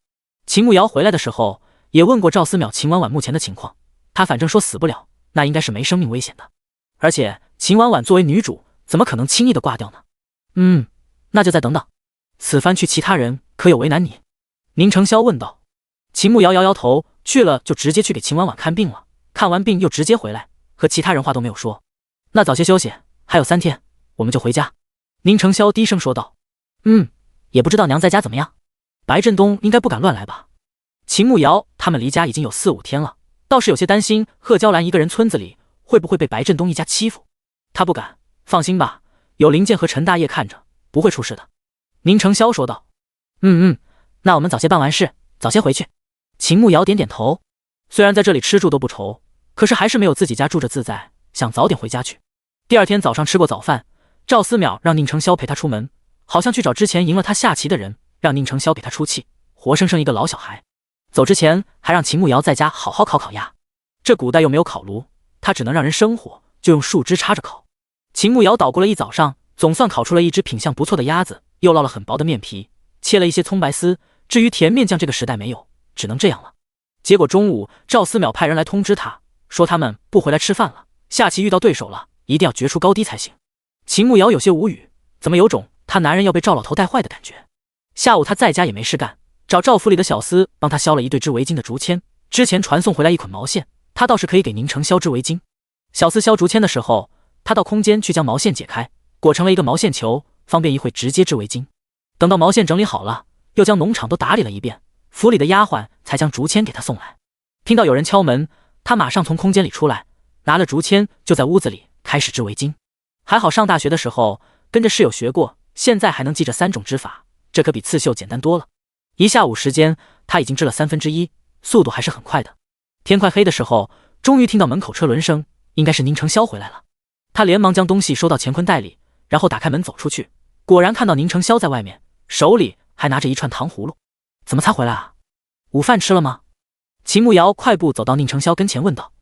[SPEAKER 1] 秦慕瑶回来的时候也问过赵思邈秦婉婉目前的情况，他反正说死不了，那应该是没生命危险的。而且秦婉婉作为女主，怎么可能轻易的挂掉呢？那就再等等。此番去其他人可有为难你？宁承霄问道。秦慕瑶摇摇头，去了就直接去给秦婉婉看病了，看完病又直接回来，和其他人话都没有说。那早些休息，还有3天，我们就回家。宁承霄低声说道。也不知道娘在家怎么样。白振东应该不敢乱来吧？秦慕瑶他们离家已经有4、5天了，倒是有些担心贺娇兰一个人村子里会不会被白振东一家欺负。他不敢，放心吧，有林健和陈大业看着，不会出事的。宁承霄说道。那我们早些办完事，早些回去。秦慕瑶点点头，虽然在这里吃住都不愁，可是还是没有自己家住着自在，想早点回家去。第2天早上吃过早饭，赵思邈让宁承霄陪他出门，好像去找之前赢了他下棋的人，让宁承霄给他出气，活生生一个老小孩。走之前还让秦慕瑶在家好好烤烤鸭，这古代又没有烤炉，他只能让人生火，就用树枝插着烤。秦慕瑶捣鼓了一早上，总算烤出了一只品相不错的鸭子，又烙了很薄的面皮，切了一些葱白丝，至于甜面酱这个时代没有，只能这样了。结果中午赵思邈派人来通知他，说他们不回来吃饭了，下棋遇到对手了，一定要决出高低才行。秦慕瑶有些无语，怎么有种他男人要被赵老头带坏的感觉。下午他在家也没事干，找赵府里的小厮帮他削了一对织围巾的竹签，之前传送回来一捆毛线，他倒是可以给宁承霄织围巾。小厮削竹签的时候，他到空间去将毛线解开，裹成了一个毛线球，方便一会直接织围巾。等到毛线整理好了，又将农场都打理了一遍，府里的丫鬟才将竹签给他送来。听到有人敲门，他马上从空间里出来，拿了竹签就在屋子里开始织围巾。还好上大学的时候跟着室友学过，现在还能记着3种织法，这可比刺绣简单多了。1下午时间，他已经织了1/3，速度还是很快的。天快黑的时候，终于听到门口车轮声，应该是宁承霄回来了。他连忙将东西收到乾坤袋里，然后打开门走出去，果然看到宁承霄在外面，手里还拿着一串糖葫芦。怎么才回来啊？午饭吃了吗？秦慕瑶快步走到宁承霄跟前问道。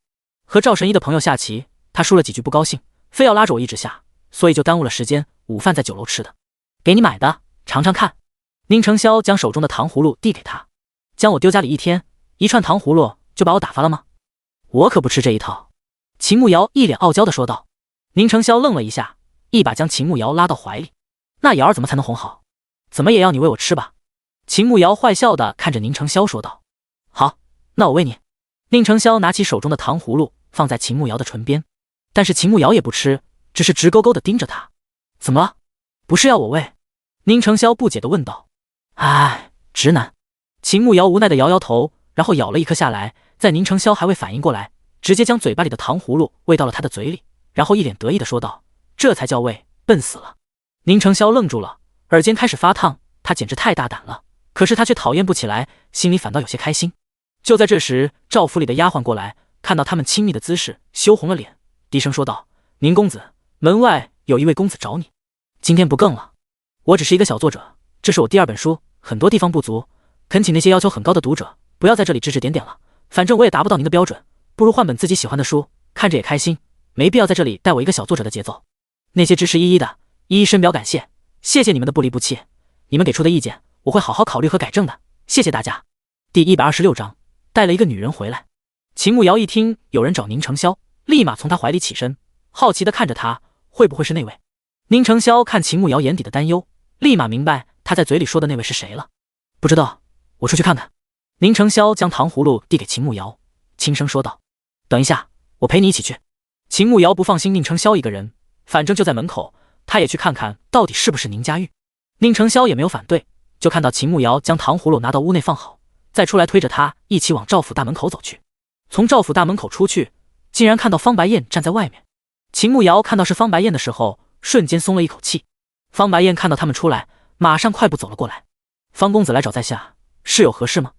[SPEAKER 1] 和赵神医的朋友下棋，他输了几局不高兴，非要拉着我一直下，所以就耽误了时间，午饭在酒楼吃的。给你买的，尝尝看。宁承霄将手中的糖葫芦递给他。将我丢家里1天，1串糖葫芦就把我打发了吗？我可不吃这一套。秦慕瑶一脸傲娇地说道。宁承霄愣了一下，一把将秦慕瑶拉到怀里。那瑶儿怎么才能哄好？怎么也要你喂我吃吧？秦慕瑶坏笑地看着宁承霄说道。好，那我喂你。宁承霄拿起手中的糖葫芦放在秦慕瑶的唇边，但是秦慕瑶也不吃，只是直勾勾地盯着他。怎么了？不是要我喂？宁承霄不解地问道。哎，直男。秦慕瑶无奈地摇摇头，然后咬了一颗下来，在宁承霄还未反应过来，直接将嘴巴里的糖葫芦喂到了他的嘴里，然后一脸得意地说道：这才叫喂，笨死了。宁承霄愣住了，耳尖开始发烫，他简直太大胆了，可是他却讨厌不起来，心里反倒有些开心。就在这时，赵府里的丫鬟过来，看到他们亲密的姿势，羞红了脸，低声说道：宁公子，门外有一位公子找你。今天不更了，我只是一个小作者，这是我第2本书，很多地方不足，恳请那些要求很高的读者不要在这里指指点点了，反正我也达不到您的标准，不如换本自己喜欢的书，看着也开心，没必要在这里带我一个小作者的节奏。那些支持依依的，依依深表感谢，谢谢你们的不离不弃，你们给出的意见我会好好考虑和改正的，谢谢大家。第126章带了一个女人回来。秦慕瑶一听有人找宁承霄，立马从他怀里起身，好奇地看着他，会不会是那位？宁承霄看秦慕瑶眼底的担忧，立马明白他在嘴里说的那位是谁了。不知道，我出去看看。宁承霄将糖葫芦递给秦慕瑶，轻声说道：“等一下，我陪你一起去。”秦慕瑶不放心宁承霄一个人，反正就在门口，他也去看看到底是不是宁佳玉。宁承霄也没有反对，就看到秦慕瑶将糖葫芦拿到屋内放好，再出来推着他一起往赵府大门口走去。从赵府大门口出去，竟然看到方白燕站在外面。秦慕瑶看到是方白燕的时候，瞬间松了一口气。方白燕看到他们出来，马上快步走了过来。方公子来找在下，是有何事吗？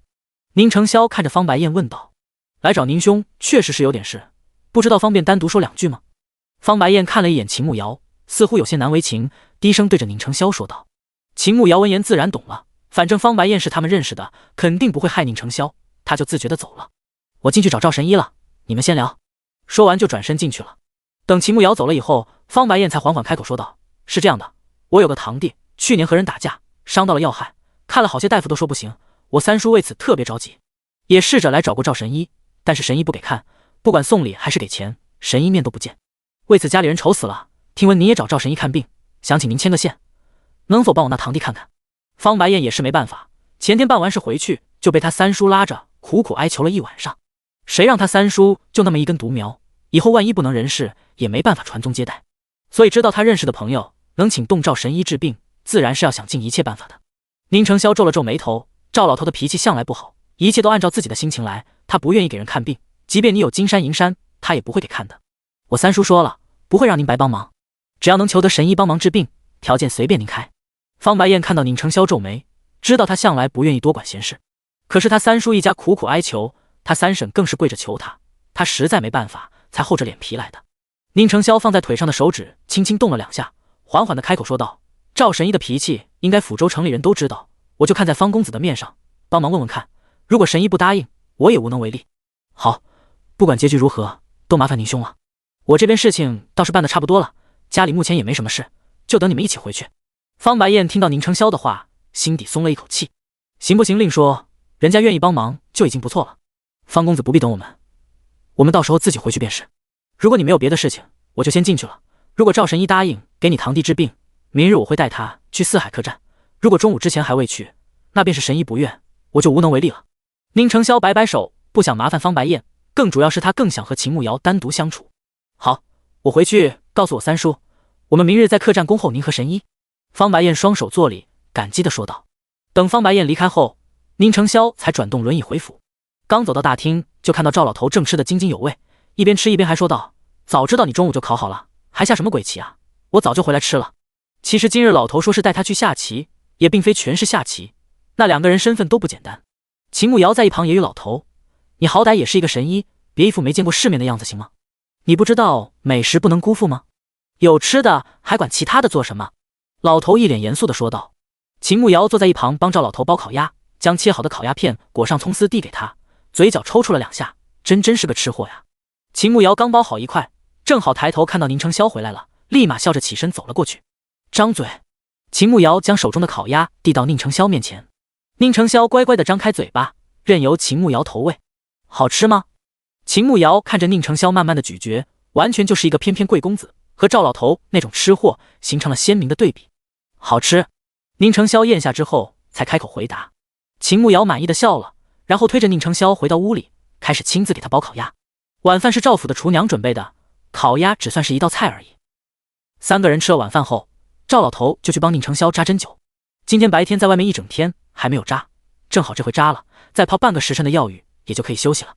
[SPEAKER 1] 宁承霄看着方白燕问道。来找宁兄，确实是有点事，不知道方便单独说两句吗？方白燕看了一眼秦慕瑶，似乎有些难为情，低声对着宁承霄说道。秦慕瑶闻言自然懂了，反正方白燕是他们认识的，肯定不会害宁承霄，他就自觉地走了。我进去找赵神医了，你们先聊。说完就转身进去了。等秦慕瑶走了以后，方白燕才缓缓开口说道：是这样的，我有个堂弟，去年和人打架，伤到了要害，看了好些大夫都说不行，我三叔为此特别着急，也试着来找过赵神医，但是神医不给看，不管送礼还是给钱，神医面都不见。为此家里人愁死了，听闻你也找赵神医看病，想请您牵个线，能否帮我那堂弟看看？方白燕也是没办法，前天办完事回去就被他三叔拉着苦苦哀求了一晚上，谁让他三叔就那么一根独苗，以后万一不能人事，也没办法传宗接代。所以知道他认识的朋友能请动赵神医治病，自然是要想尽一切办法的。宁承霄皱了皱眉头，赵老头的脾气向来不好，一切都按照自己的心情来，他不愿意给人看病，即便你有金山银山，他也不会给看的。我三叔说了，不会让您白帮忙，只要能求得神医帮忙治病，条件随便您开。方白燕看到宁承霄皱眉，知道他向来不愿意多管闲事，可是他三叔一家苦苦哀求，他三婶更是跪着求他，他实在没办法，才厚着脸皮来的。宁承霄放在腿上的手指轻轻动了两下，缓缓地开口说道：赵神医的脾气应该抚州城里人都知道，我就看在方公子的面上，帮忙问问看，如果神医不答应，我也无能为力。好，不管结局如何，都麻烦您兄了。我这边事情倒是办得差不多了，家里目前也没什么事，就等你们一起回去。方白燕听到宁承霄的话，心底松了一口气。行不行另说，人家愿意帮忙就已经不错了。方公子不必等我们到时候自己回去便是。如果你没有别的事情，我就先进去了。如果赵神医答应给你堂弟治病，明日我会带他去四海客栈，如果中午之前还未去，那便是神医不愿，我就无能为力了。宁承霄摆摆手，不想麻烦方白燕，更主要是他更想和秦慕瑶单独相处。好，我回去告诉我三叔，我们明日在客栈恭候您和神医。方白燕双手作礼，感激地说道。等方白燕离开后，宁承霄才转动轮椅回府。刚走到大厅，就看到赵老头正吃得津津有味，一边吃一边还说道：早知道你中午就烤好了，还下什么鬼棋啊，我早就回来吃了。其实今日老头说是带他去下棋，也并非全是下棋，那两个人身份都不简单。秦慕瑶在一旁揶揄老头：你好歹也是一个神医，别一副没见过世面的样子行吗？你不知道美食不能辜负吗？有吃的还管其他的做什么？老头一脸严肃地说道。秦慕瑶坐在一旁帮赵老头包烤鸭，将切好的烤鸭片裹上葱丝递给他，嘴角抽搐了两下，真是个吃货呀。秦慕瑶刚包好一块，正好抬头看到宁承霄回来了，立马笑着起身走了过去。张嘴。秦慕瑶将手中的烤鸭递到宁承霄面前，宁承霄乖乖地张开嘴巴，任由秦慕瑶投喂。好吃吗？秦慕瑶看着宁承霄慢慢的咀嚼，完全就是一个翩翩贵公子，和赵老头那种吃货形成了鲜明的对比。好吃。宁承霄咽下之后才开口回答。秦慕瑶满意的笑了，然后推着宁承霄回到屋里，开始亲自给他包烤鸭。晚饭是赵府的厨娘准备的，烤鸭只算是一道菜而已。三个人吃了晚饭后，赵老头就去帮宁承霄扎针灸。今天白天在外面一整天还没有扎，正好这回扎了，再泡半个时辰的药浴也就可以休息了。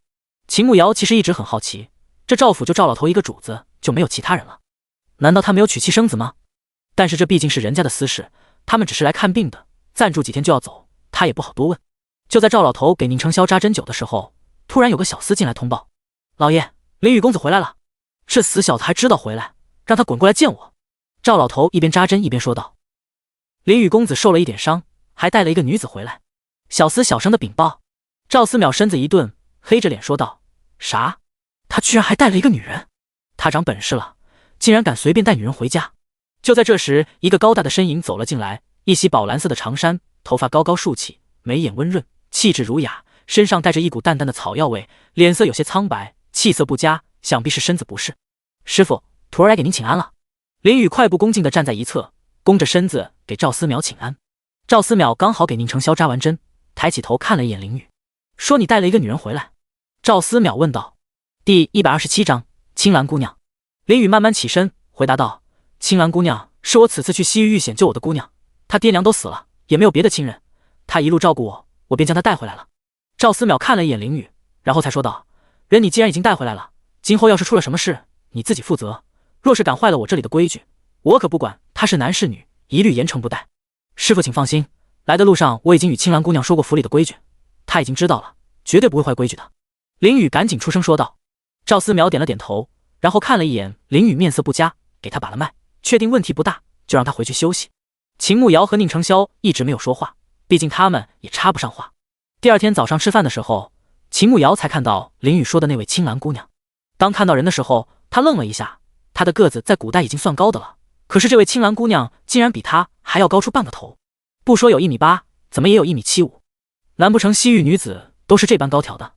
[SPEAKER 1] 秦慕瑶其实一直很好奇，这赵府就赵老头一个主子，就没有其他人了？难道他没有娶妻生子吗？但是这毕竟是人家的私事，他们只是来看病的，暂住几天就要走，他也不好多问。就在赵老头给宁承霄扎针灸的时候，突然有个小厮进来通报：老爷，林雨公子回来了。这死小子还知道回来，让他滚过来见我。赵老头一边扎针一边说道。林雨公子受了一点伤，还带了一个女子回来。小厮小声的禀报。赵思邈身子一顿，黑着脸说道：啥？他居然还带了一个女人？他长本事了，竟然敢随便带女人回家。就在这时，一个高大的身影走了进来，一袭宝蓝色的长衫，头发高高竖起，眉眼温润，气质儒雅，身上带着一股淡淡的草药味，脸色有些苍白，气色不佳，想必是身子不适。师傅，徒儿来给您请安了。林雨快步恭敬地站在一侧，弓着身子给赵思邈请安。赵思邈刚好给宁成霄扎完针，抬起头看了一眼林雨，说：“你带了一个女人回来。”赵思邈问道：“第127章，青兰姑娘。”林雨慢慢起身，回答道：“青兰姑娘是我此次去西域遇险救我的姑娘，她爹娘都死了，也没有别的亲人，她一路照顾我，我便将她带回来了。”赵思邈看了一眼林雨，然后才说道：“人你既然已经带回来了，今后要是出了什么事，你自己负责。若是敢坏了我这里的规矩，我可不管她是男是女，一律严惩不贷。师傅请放心，来的路上我已经与青兰姑娘说过府里的规矩，她已经知道了，绝对不会坏规矩的。”林雨赶紧出声说道。赵思邈点了点头，然后看了一眼林雨面色不佳，给他把了脉，确定问题不大，就让他回去休息。秦慕瑶和宁成霄一直没有说话，毕竟他们也插不上话。第二天早上吃饭的时候，秦慕瑶才看到林雨说的那位青兰姑娘。当看到人的时候，他愣了一下，她的个子在古代已经算高的了，可是这位青兰姑娘竟然比她还要高出半个头，不说有1.8米，怎么也有1.75米。难不成西域女子都是这般高挑的？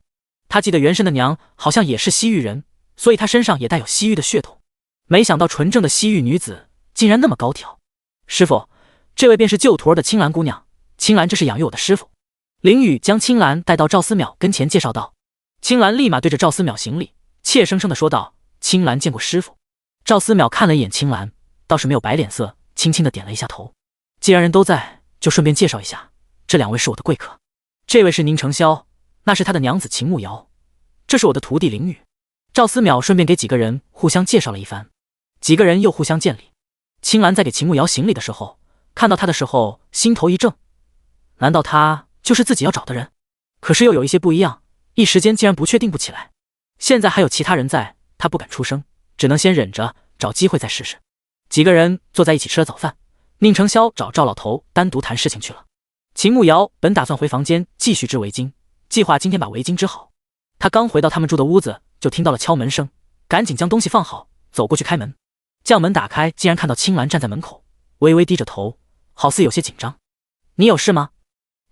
[SPEAKER 1] 他记得元神的娘好像也是西域人，所以她身上也带有西域的血统。没想到纯正的西域女子竟然那么高挑。师傅，这位便是救徒儿的青兰姑娘，青兰这是养育我的师傅。林雨将青兰带到赵思邈跟前介绍道。青兰立马对着赵思邈行礼，怯生生地说道：“青兰见过师傅。”赵思邈看了一眼青兰，倒是没有摆脸色，轻轻地点了一下头。既然人都在，就顺便介绍一下，这2位是我的贵客，这位是宁成霄，那是他的娘子秦慕瑶，这是我的徒弟林雨。赵思邈顺便给几个人互相介绍了一番，几个人又互相见礼。青兰在给秦慕瑶行礼的时候，看到他的时候心头一怔，难道他就是自己要找的人？可是又有一些不一样，一时间竟然不确定不起来。现在还有其他人在，他不敢出声，只能先忍着，找机会再试试。几个人坐在一起吃了早饭，宁成霄找赵老头单独谈事情去了。秦慕瑶本打算回房间继续织围巾，计划今天把围巾织好。他刚回到他们住的屋子，就听到了敲门声，赶紧将东西放好，走过去开门。将门打开，竟然看到青兰站在门口，微微低着头，好似有些紧张。“你有事吗？”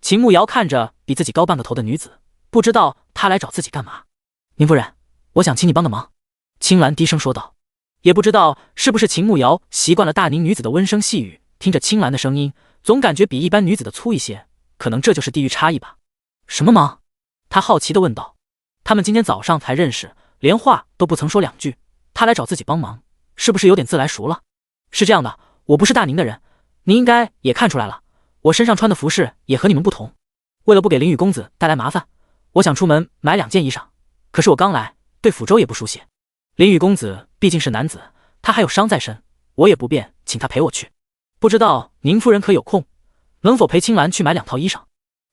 [SPEAKER 1] 秦慕瑶看着比自己高半个头的女子，不知道她来找自己干嘛。“宁夫人，我想请你帮个忙。”青兰低声说道。也不知道是不是秦慕瑶习惯了大宁女子的温声细语，听着青兰的声音，总感觉比一般女子的粗一些，可能这就是地域差异吧。“什么忙？”她好奇地问道。他们今天早上才认识，连话都不曾说2句，她来找自己帮忙，是不是有点自来熟了？“是这样的，我不是大宁的人，你应该也看出来了，我身上穿的服饰也和你们不同。为了不给林雨公子带来麻烦，我想出门买2件衣裳，可是我刚来，对抚州也不熟悉。林雨公子毕竟是男子，他还有伤在身，我也不便请他陪我去。不知道宁夫人可有空，能否陪青兰去买2套衣裳？”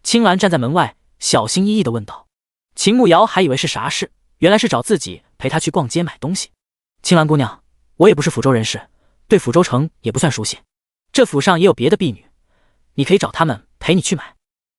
[SPEAKER 1] 青兰站在门外，小心翼翼地问道。秦慕瑶还以为是啥事，原来是找自己陪她去逛街买东西。“青兰姑娘，我也不是抚州人士，对抚州城也不算熟悉，这府上也有别的婢女，你可以找他们陪你去买。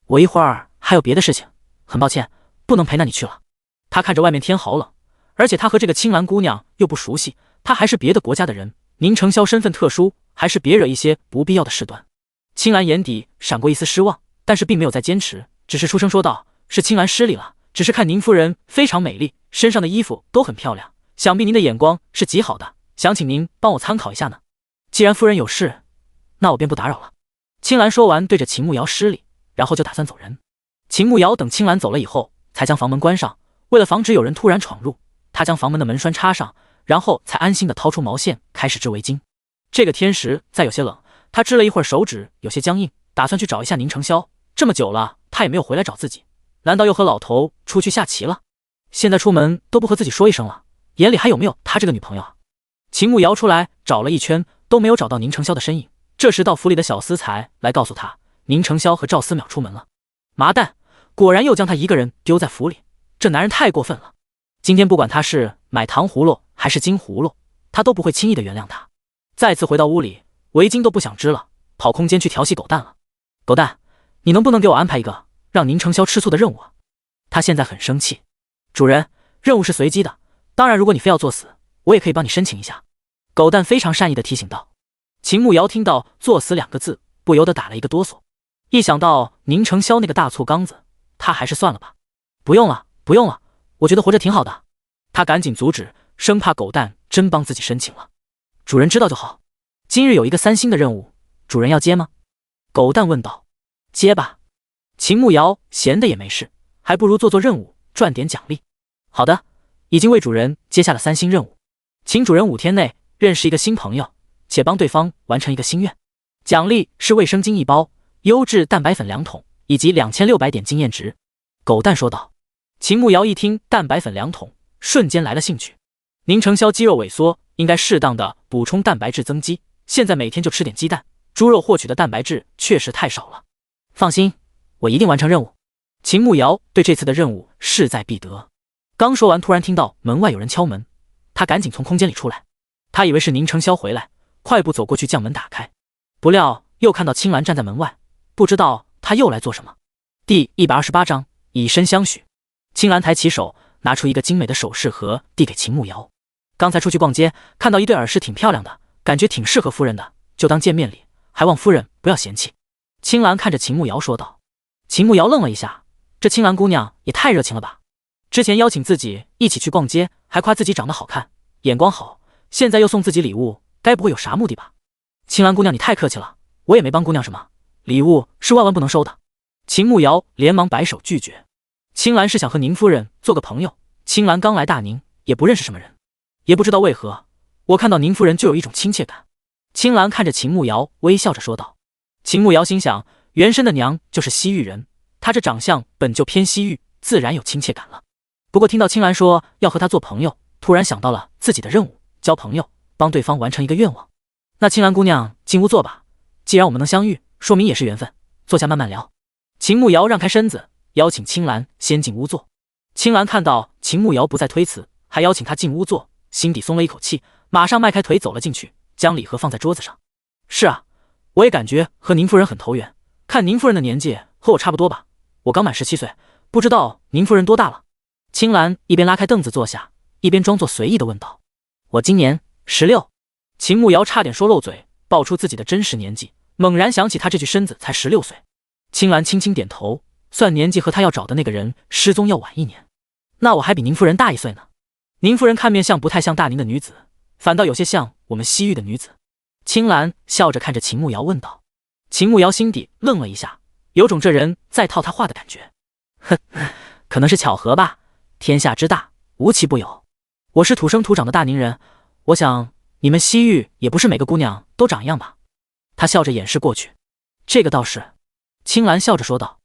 [SPEAKER 1] 我一会儿还有别的事情，很抱歉，不能陪那你去了。”他看着外面天好冷，而且他和这个青兰姑娘又不熟悉，他还是别的国家的人，宁成霄身份特殊，还是别惹一些不必要的事端。青兰眼底闪过一丝失望，但是并没有再坚持，只是出声说道：“是青兰失礼了，只是看宁夫人非常美丽，身上的衣服都很漂亮，想必您的眼光是极好的，想请您帮我参考一下呢。既然夫人有事，那我便不打扰了。”青兰说完，对着秦慕瑶施礼，然后就打算走人。秦慕瑶等青兰走了以后，才将房门关上，为了防止有人突然闯入，他将房门的门栓插上，然后才安心地掏出毛线，开始织围巾。这个天时再有些冷，他织了一会儿，手指有些僵硬，打算去找一下宁成霄。这么久了，他也没有回来找自己，难道又和老头出去下棋了？现在出门都不和自己说一声了，眼里还有没有他这个女朋友啊？秦慕瑶出来找了一圈，都没有找到宁成霄的身影。这时到府里的小厮才来告诉他，宁成霄和赵思邈出门了。麻蛋，果然又将他一个人丢在府里，这男人太过分了。今天不管他是买糖葫芦还是金葫芦，他都不会轻易的原谅他。再次回到屋里，围巾都不想织了，跑空间去调戏狗蛋了。狗蛋，你能不能给我安排一个让宁成霄吃醋的任务啊？他现在很生气。主人，任务是随机的，当然如果你非要作死，我也可以帮你申请一下。狗蛋非常善意的提醒道。秦慕瑶听到作死2个字，不由得打了一个哆嗦。一想到宁成霄那个大醋缸子，他还是算了吧。不用了，不用了，我觉得活着挺好的。他赶紧阻止，生怕狗蛋真帮自己申请了。主人知道就好。今日有一个3星的任务，主人要接吗？狗蛋问道。接吧。秦慕瑶闲的也没事，还不如做做任务，赚点奖励。好的，已经为主人接下了3星任务，请主人5天内认识一个新朋友，且帮对方完成一个心愿。奖励是卫生巾1包、优质蛋白粉2桶以及2600点经验值。狗蛋说道。秦慕瑶一听蛋白粉2桶，瞬间来了兴趣。宁承霄肌肉萎缩，应该适当的补充蛋白质增肌，现在每天就吃点鸡蛋、猪肉获取的蛋白质确实太少了。放心，我一定完成任务。秦慕瑶对这次的任务势在必得。刚说完，突然听到门外有人敲门，他赶紧从空间里出来。他以为是宁承霄回来，快步走过去将门打开，不料又看到青兰站在门外，不知道他又来做什么。第128章以身相许。青兰抬起手，拿出一个精美的首饰盒递给秦慕瑶。刚才出去逛街，看到一对耳饰挺漂亮的，感觉挺适合夫人的，就当见面礼，还望夫人不要嫌弃。青兰看着秦慕瑶说道。秦慕瑶愣了一下，这青兰姑娘也太热情了吧，之前邀请自己一起去逛街，还夸自己长得好看，眼光好，现在又送自己礼物，该不会有啥目的吧？青兰姑娘你太客气了，我也没帮姑娘什么，礼物是万万不能收的。秦慕瑶连忙摆手拒绝。青兰是想和宁夫人做个朋友，青兰刚来大宁，也不认识什么人，也不知道为何，我看到宁夫人就有一种亲切感。青兰看着秦慕瑶，微笑着说道。秦慕瑶心想，原身的娘就是西域人，她这长相本就偏西域，自然有亲切感了。不过听到青兰说要和她做朋友，突然想到了自己的任务，交朋友，帮对方完成一个愿望。那青兰姑娘进屋坐吧，既然我们能相遇，说明也是缘分，坐下慢慢聊。秦慕瑶让开身子，邀请青兰先进屋坐。青兰看到秦慕瑶不再推辞，还邀请她进屋坐，心底松了一口气，马上迈开腿走了进去，将礼盒放在桌子上。是啊，我也感觉和宁夫人很投缘，看宁夫人的年纪和我差不多吧，我刚满17岁，不知道宁夫人多大了。青兰一边拉开凳子坐下，一边装作随意的问道。我今年16。秦慕瑶差点说漏嘴，报出自己的真实年纪，猛然想起他这具身子才16岁。青兰轻轻点头，算年纪和他要找的那个人失踪要晚1年，那我还比宁夫人大1岁呢。宁夫人看面相不太像大宁的女子，反倒有些像我们西域的女子。青兰笑着看着秦慕瑶问道。秦慕瑶心底愣了一下，有种这人在套他话的感觉。哼，可能是巧合吧，天下之大，无奇不有。我是土生土长的大宁人，我想你们西域也不是每个姑娘都长一样吧。他笑着掩饰过去。这个倒是。青兰笑着说道。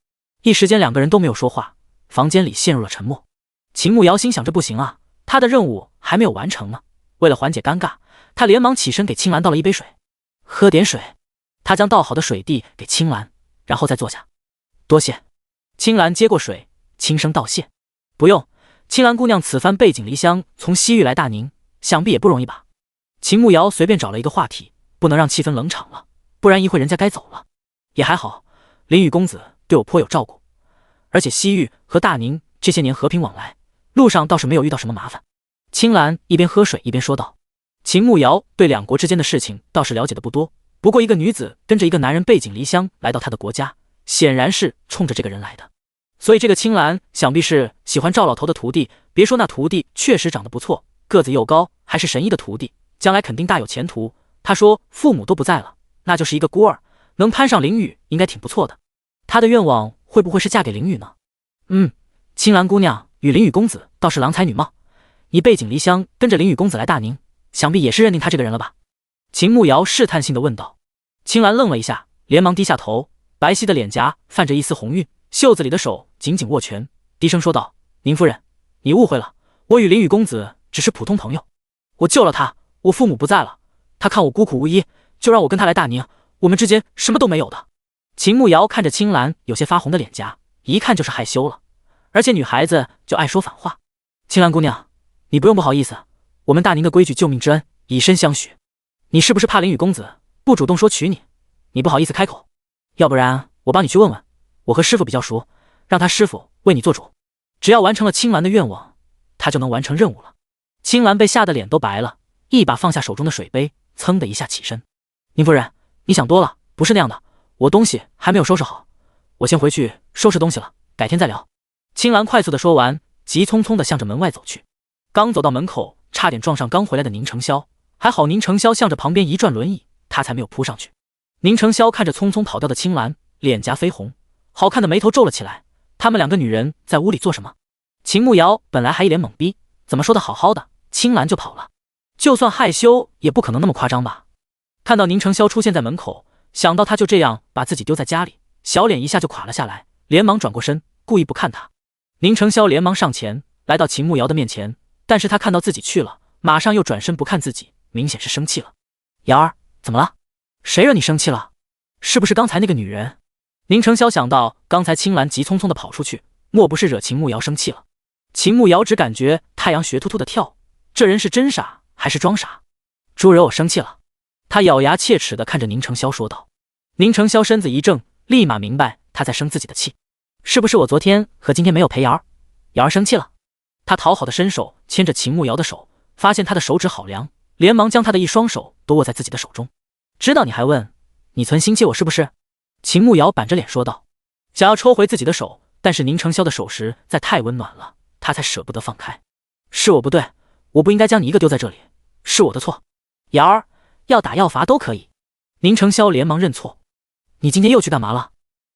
[SPEAKER 1] 一时间两个人都没有说话，房间里陷入了沉默。秦慕瑶心想这不行啊，他的任务还没有完成呢。为了缓解尴尬，他连忙起身给青兰倒了一杯水。喝点水。他将倒好的水递给青兰，然后再坐下。多谢。青兰接过水，轻声道谢。不用，青兰姑娘此番背井离乡从西域来大宁，想必也不容易吧。秦慕瑶随便找了一个话题，不能让气氛冷场了，不然一会人家该走了。也还好，林雨公子对我颇有照顾，而且西域和大宁这些年和平往来，路上倒是没有遇到什么麻烦。青兰一边喝水一边说道。秦慕瑶对两国之间的事情倒是了解的不多，不过一个女子跟着一个男人背井离乡来到他的国家，显然是冲着这个人来的。所以这个青兰想必是喜欢赵老头的徒弟，别说那徒弟确实长得不错，个子又高，还是神医的徒弟，将来肯定大有前途。他说父母都不在了，那就是一个孤儿，能攀上林雨应该挺不错的。他的愿望会不会是嫁给林雨呢？青兰姑娘与林雨公子倒是郎才女貌，你背井离乡跟着林雨公子来大宁，想必也是认定他这个人了吧？秦慕瑶试探性的问道。青兰愣了一下，连忙低下头，白皙的脸颊泛着一丝红晕，袖子里的手紧紧握拳，低声说道。宁夫人，你误会了，我与林雨公子只是普通朋友，我救了他，我父母不在了，他看我孤苦无依，就让我跟他来大宁，我们之间什么都没有的。秦慕瑶看着青兰有些发红的脸颊，一看就是害羞了，而且女孩子就爱说反话。青兰姑娘，你不用不好意思，我们大宁的规矩救命之恩，以身相许。你是不是怕林雨公子不主动说娶你，你不好意思开口？要不然我帮你去问问，我和师傅比较熟，让他师傅为你做主。只要完成了青兰的愿望，他就能完成任务了。青兰被吓得脸都白了，一把放下手中的水杯，噌的一下起身。宁夫人，你想多了，不是那样的，我东西还没有收拾好，我先回去收拾东西了，改天再聊。青兰快速的说完，急匆匆的向着门外走去。刚走到门口，差点撞上刚回来的宁承霄，还好宁承霄向着旁边一转轮椅，他才没有扑上去。宁承霄看着匆匆跑掉的青兰，脸颊绯红，好看的眉头皱了起来。他们两个女人在屋里做什么？秦慕瑶本来还一脸懵逼，怎么说的好好的，青兰就跑了？就算害羞，也不可能那么夸张吧？看到宁承霄出现在门口，想到他就这样把自己丢在家里，小脸一下就垮了下来，连忙转过身，故意不看他。宁承霄连忙上前，来到秦慕瑶的面前，但是他看到自己去了，马上又转身不看自己，明显是生气了。瑶儿，怎么了？谁惹你生气了？是不是刚才那个女人？宁承霄想到刚才青兰急匆匆的跑出去，莫不是惹秦慕瑶生气了？秦慕瑶只感觉太阳穴突突的跳，这人是真傻还是装傻？猪惹我生气了？他咬牙切齿的看着宁承霄说道。宁承霄身子一怔，立马明白他在生自己的气。是不是我昨天和今天没有陪瑶儿？瑶儿生气了？他讨好的伸手牵着秦慕瑶的手，发现他的手指好凉，连忙将他的一双手都握在自己的手中。知道你还问，你存心气我是不是？秦慕瑶板着脸说道，想要抽回自己的手，但是宁承霄的手实在太温暖了，他才舍不得放开。是我不对，我不应该将你一个丢在这里，是我的错。瑶儿，要打要罚都可以。宁承霄连忙认错。你今天又去干嘛了？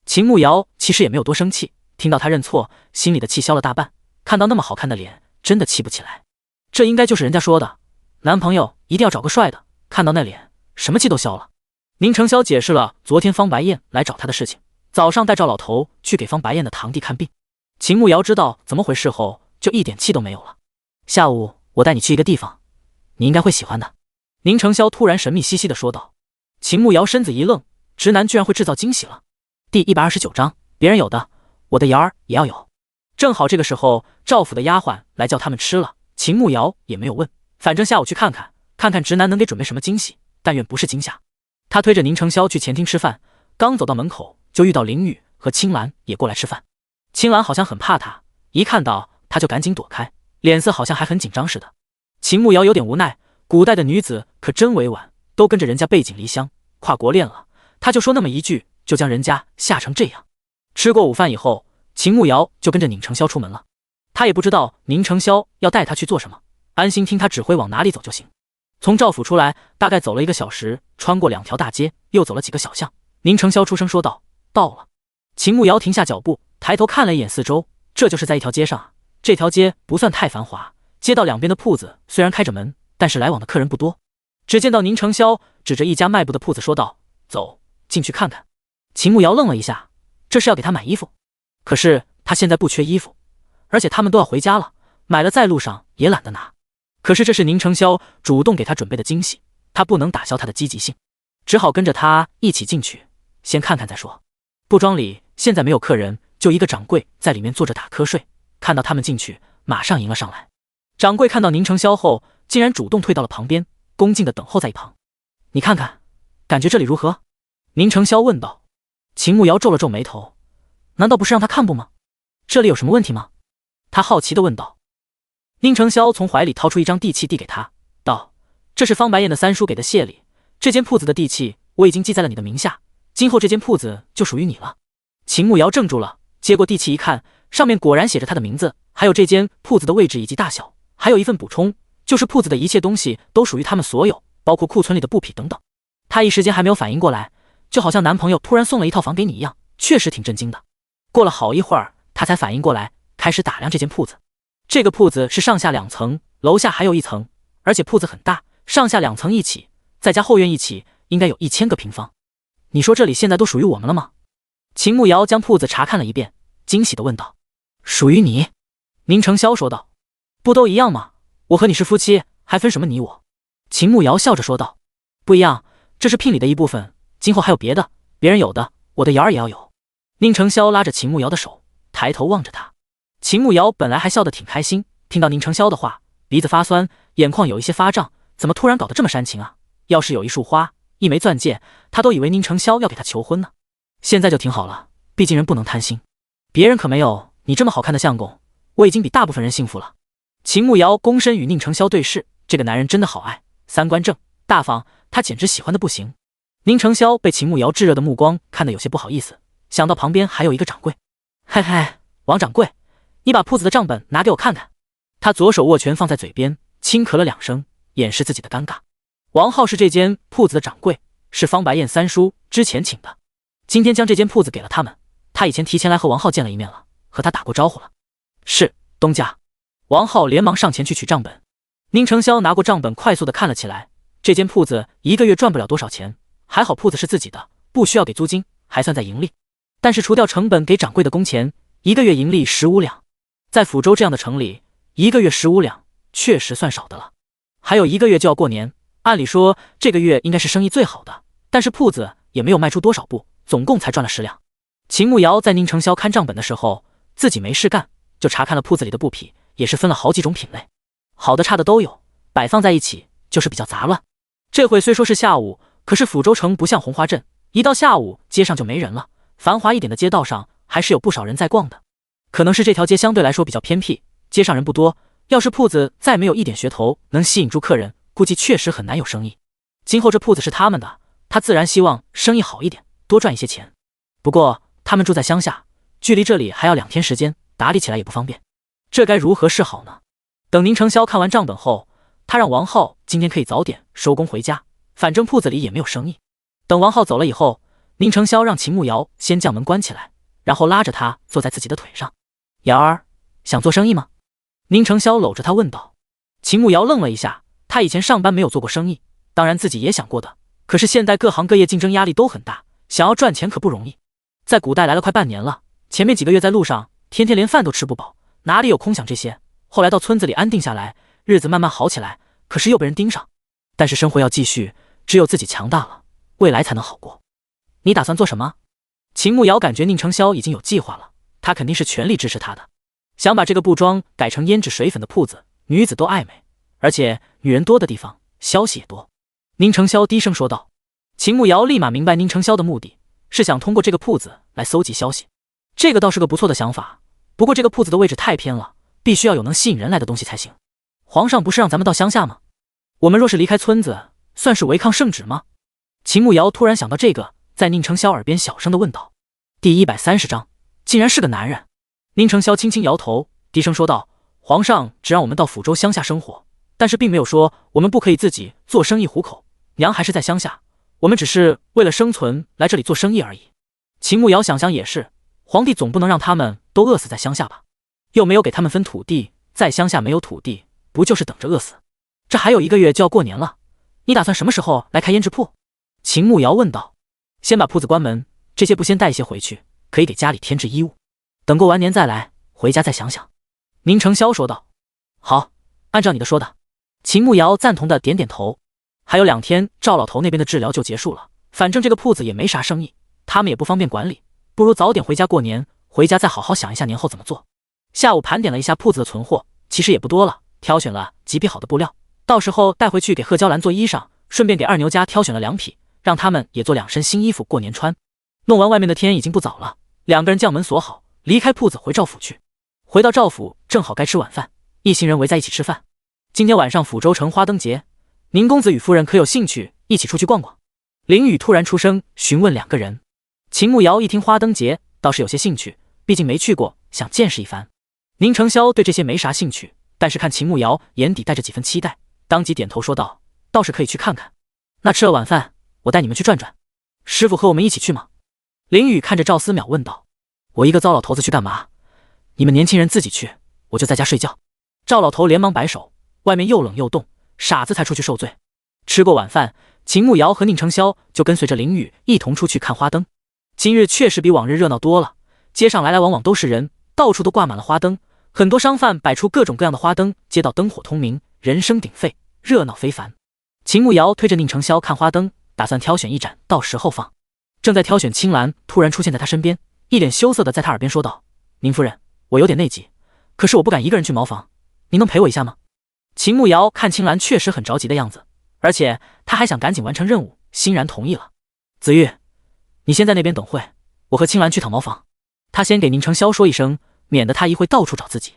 [SPEAKER 1] 秦慕瑶其实也没有多生气，听到他认错，心里的气消了大半，看到那么好看的脸，真的气不起来。这应该就是人家说的，男朋友一定要找个帅的，看到那脸，什么气都消了。宁承霄解释了昨天方白燕来找他的事情，早上带赵老头去给方白燕的堂弟看病。秦慕瑶知道怎么回事后，就一点气都没有了。下午我带你去一个地方，你应该会喜欢的。宁承霄突然神秘兮兮地说道。秦慕瑶身子一愣，直男居然会制造惊喜了。第129章，别人有的，我的瑶儿也要有。正好这个时候，赵府的丫鬟来叫他们吃了，秦慕瑶也没有问，反正下午去看看，看看直男能给准备什么惊喜，但愿不是惊吓。他推着宁承霄去前厅吃饭，刚走到门口，就遇到林雨和青兰也过来吃饭。青兰好像很怕他，一看到他就赶紧躲开，脸色好像还很紧张似的。秦慕瑶有点无奈，古代的女子可真委婉，都跟着人家背井离乡，跨国恋了，他就说那么一句，就将人家吓成这样。吃过午饭以后，秦慕瑶就跟着宁承霄出门了。他也不知道宁承霄要带他去做什么，安心听他指挥往哪里走就行。从赵府出来，大概走了1个小时，穿过2条大街，又走了几个小巷。宁承霄出声说道：“到了。”秦慕瑶停下脚步，抬头看了一眼四周，这就是在一条街上啊。这条街不算太繁华，街道两边的铺子虽然开着门，但是来往的客人不多。只见到宁承霄指着一家卖布的铺子说道：“走，进去看看。”秦慕瑶愣了一下，这是要给他买衣服？可是他现在不缺衣服，而且他们都要回家了，买了在路上也懒得拿。可是这是宁承霄主动给他准备的惊喜，他不能打消他的积极性，只好跟着他一起进去，先看看再说。布庄里现在没有客人，就一个掌柜在里面坐着打瞌睡，看到他们进去，马上迎了上来。掌柜看到宁承霄后，竟然主动退到了旁边，恭敬地等候在一旁。你看看，感觉这里如何？宁承霄问道。秦慕瑶皱了皱眉头，难道不是让他看布吗？这里有什么问题吗？他好奇地问道。宁承霄从怀里掏出一张地契递给他，道：“这是方白燕的三叔给的谢礼，这间铺子的地契我已经记在了你的名下，今后这间铺子就属于你了。”秦慕瑶怔住了，接过地契一看，上面果然写着他的名字，还有这间铺子的位置以及大小，还有一份补充，就是铺子的一切东西都属于他们所有，包括库存里的布匹等等。他一时间还没有反应过来，就好像男朋友突然送了一套房给你一样，确实挺震惊的。过了好一会儿，他才反应过来，开始打量这间铺子。这个铺子是上下2层，楼下还有1层，而且铺子很大，上下2层一起，再加后院一起，应该有1000个平方。你说这里现在都属于我们了吗？秦慕瑶将铺子查看了一遍，惊喜地问道。属于你？宁承霄说道。不都一样吗？我和你是夫妻，还分什么你我？秦慕瑶笑着说道。不一样，这是聘礼的一部分，今后还有别的，别人有的，我的瑶儿也要有。宁承霄拉着秦慕瑶的手，抬头望着他。秦慕瑶本来还笑得挺开心，听到宁承霄的话，鼻子发酸，眼眶有一些发胀，怎么突然搞得这么煽情啊？要是有一束花，一枚钻戒，他都以为宁承霄要给他求婚呢。现在就挺好了，毕竟人不能贪心，别人可没有你这么好看的相公，我已经比大部分人幸福了。秦慕瑶躬身与宁承霄对视，这个男人真的好爱，三观正，大方，他简直喜欢的不行。宁承霄被秦慕瑶炙热的目光看得有些不好意思，想到旁边还有一个掌柜，嘿嘿，王掌柜，你把铺子的账本拿给我看看。他左手握拳放在嘴边，轻咳了2声，掩饰自己的尴尬。王浩是这间铺子的掌柜，是方白燕三叔之前请的，今天将这间铺子给了他们。他以前提前来和王浩见了一面了，和他打过招呼了。是，东家。王浩连忙上前去取账本。宁成霄拿过账本，快速的看了起来。这间铺子1个月赚不了多少钱，还好铺子是自己的，不需要给租金，还算在盈利。但是除掉成本给掌柜的工钱，1个月盈利15两。在抚州这样的城里，1个月15两确实算少的了。还有1个月就要过年，按理说这个月应该是生意最好的，但是铺子也没有卖出多少部，总共才赚了10两。秦慕瑶在宁成霄看账本的时候，自己没事干，就查看了铺子里的布匹，也是分了好几种品类，好的差的都有，摆放在一起就是比较杂乱。这会虽说是下午，可是抚州城不像红花镇，一到下午街上就没人了，繁华一点的街道上还是有不少人在逛的。可能是这条街相对来说比较偏僻，街上人不多，要是铺子再没有一点噱头能吸引住客人，估计确实很难有生意。今后这铺子是他们的，他自然希望生意好一点，多赚一些钱。不过他们住在乡下，距离这里还要2天时间，打理起来也不方便，这该如何是好呢？等宁成霄看完账本后，他让王浩今天可以早点收工回家，反正铺子里也没有生意。等王浩走了以后，宁成霄让秦慕瑶先将门关起来，然后拉着他坐在自己的腿上。瑶儿，想做生意吗？宁成霄搂着他问道。秦慕瑶愣了一下，他以前上班没有做过生意，当然自己也想过的，可是现在各行各业竞争压力都很大，想要赚钱可不容易。在古代来了快半年了，前面几个月在路上，天天连饭都吃不饱，哪里有空想这些？后来到村子里安定下来，日子慢慢好起来，可是又被人盯上。但是生活要继续，只有自己强大了，未来才能好过。你打算做什么？秦慕瑶感觉宁成霄已经有计划了，他肯定是全力支持他的，想把这个布庄改成胭脂水粉的铺子，女子都爱美，而且女人多的地方消息也多。宁成霄低声说道。秦慕瑶立马明白宁成霄的目的，是想通过这个铺子来搜集消息。这个倒是个不错的想法，不过这个铺子的位置太偏了，必须要有能吸引人来的东西才行。皇上不是让咱们到乡下吗？我们若是离开村子，算是违抗圣旨吗？秦慕瑶突然想到这个，在宁成霄耳边小声地问道。第130章，竟然是个男人。宁成霄轻轻摇头，低声说道：皇上只让我们到抚州乡下生活，但是并没有说我们不可以自己做生意糊口，娘还是在乡下，我们只是为了生存来这里做生意而已。秦慕瑶想想也是，皇帝总不能让他们都饿死在乡下吧，又没有给他们分土地，在乡下没有土地，不就是等着饿死？这还有1个月就要过年了，你打算什么时候来开胭脂铺？秦慕瑶问道。先把铺子关门，这些布先带些回去，可以给家里添置衣物，等过完年再来，回家再想想。宁成霄说道。好，按照你的说的。秦慕瑶赞同的点点头。还有2天赵老头那边的治疗就结束了，反正这个铺子也没啥生意，他们也不方便管理，不如早点回家过年，回家再好好想一下年后怎么做。下午盘点了一下铺子的存货，其实也不多了，挑选了几匹好的布料，到时候带回去给贺娇兰做衣裳，顺便给二牛家挑选了2匹，让他们也做2身新衣服过年穿。弄完外面的天已经不早了，2个人将门锁好，离开铺子回赵府去。回到赵府正好该吃晚饭，一行人围在一起吃饭。今天晚上抚州城花灯节，宁公子与夫人可有兴趣一起出去逛逛？林雨突然出声询问2个人。秦慕瑶一听花灯节倒是有些兴趣，毕竟没去过，想见识一番。宁成霄对这些没啥兴趣，但是看秦慕瑶眼底带着几分期待，当即点头说道：倒是可以去看看。那吃了晚饭，我带你们去转转。师傅和我们一起去吗？林雨看着赵思邈问道。我一个糟老头子去干嘛？你们年轻人自己去，我就在家睡觉。赵老头连忙摆手，外面又冷又冻，傻子才出去受罪。吃过晚饭，秦慕瑶和宁成霄就跟随着林雨一同出去看花灯。今日确实比往日热闹多了，街上来来往往都是人，到处都挂满了花灯，很多商贩摆出各种各样的花灯，街道灯火通明，人声鼎沸，热闹非凡。秦慕瑶推着宁成霄看花灯，打算挑选一盏到时候放。正在挑选，青兰突然出现在他身边，一脸羞涩的在他耳边说道：宁夫人，我有点内急，可是我不敢一个人去茅房，您能陪我一下吗？秦慕瑶看青兰确实很着急的样子，而且他还想赶紧完成任务，欣然同意了。子玉，你先在那边等会，我和青兰去躺茅房。他先给宁成霄说一声，免得他一会到处找自己。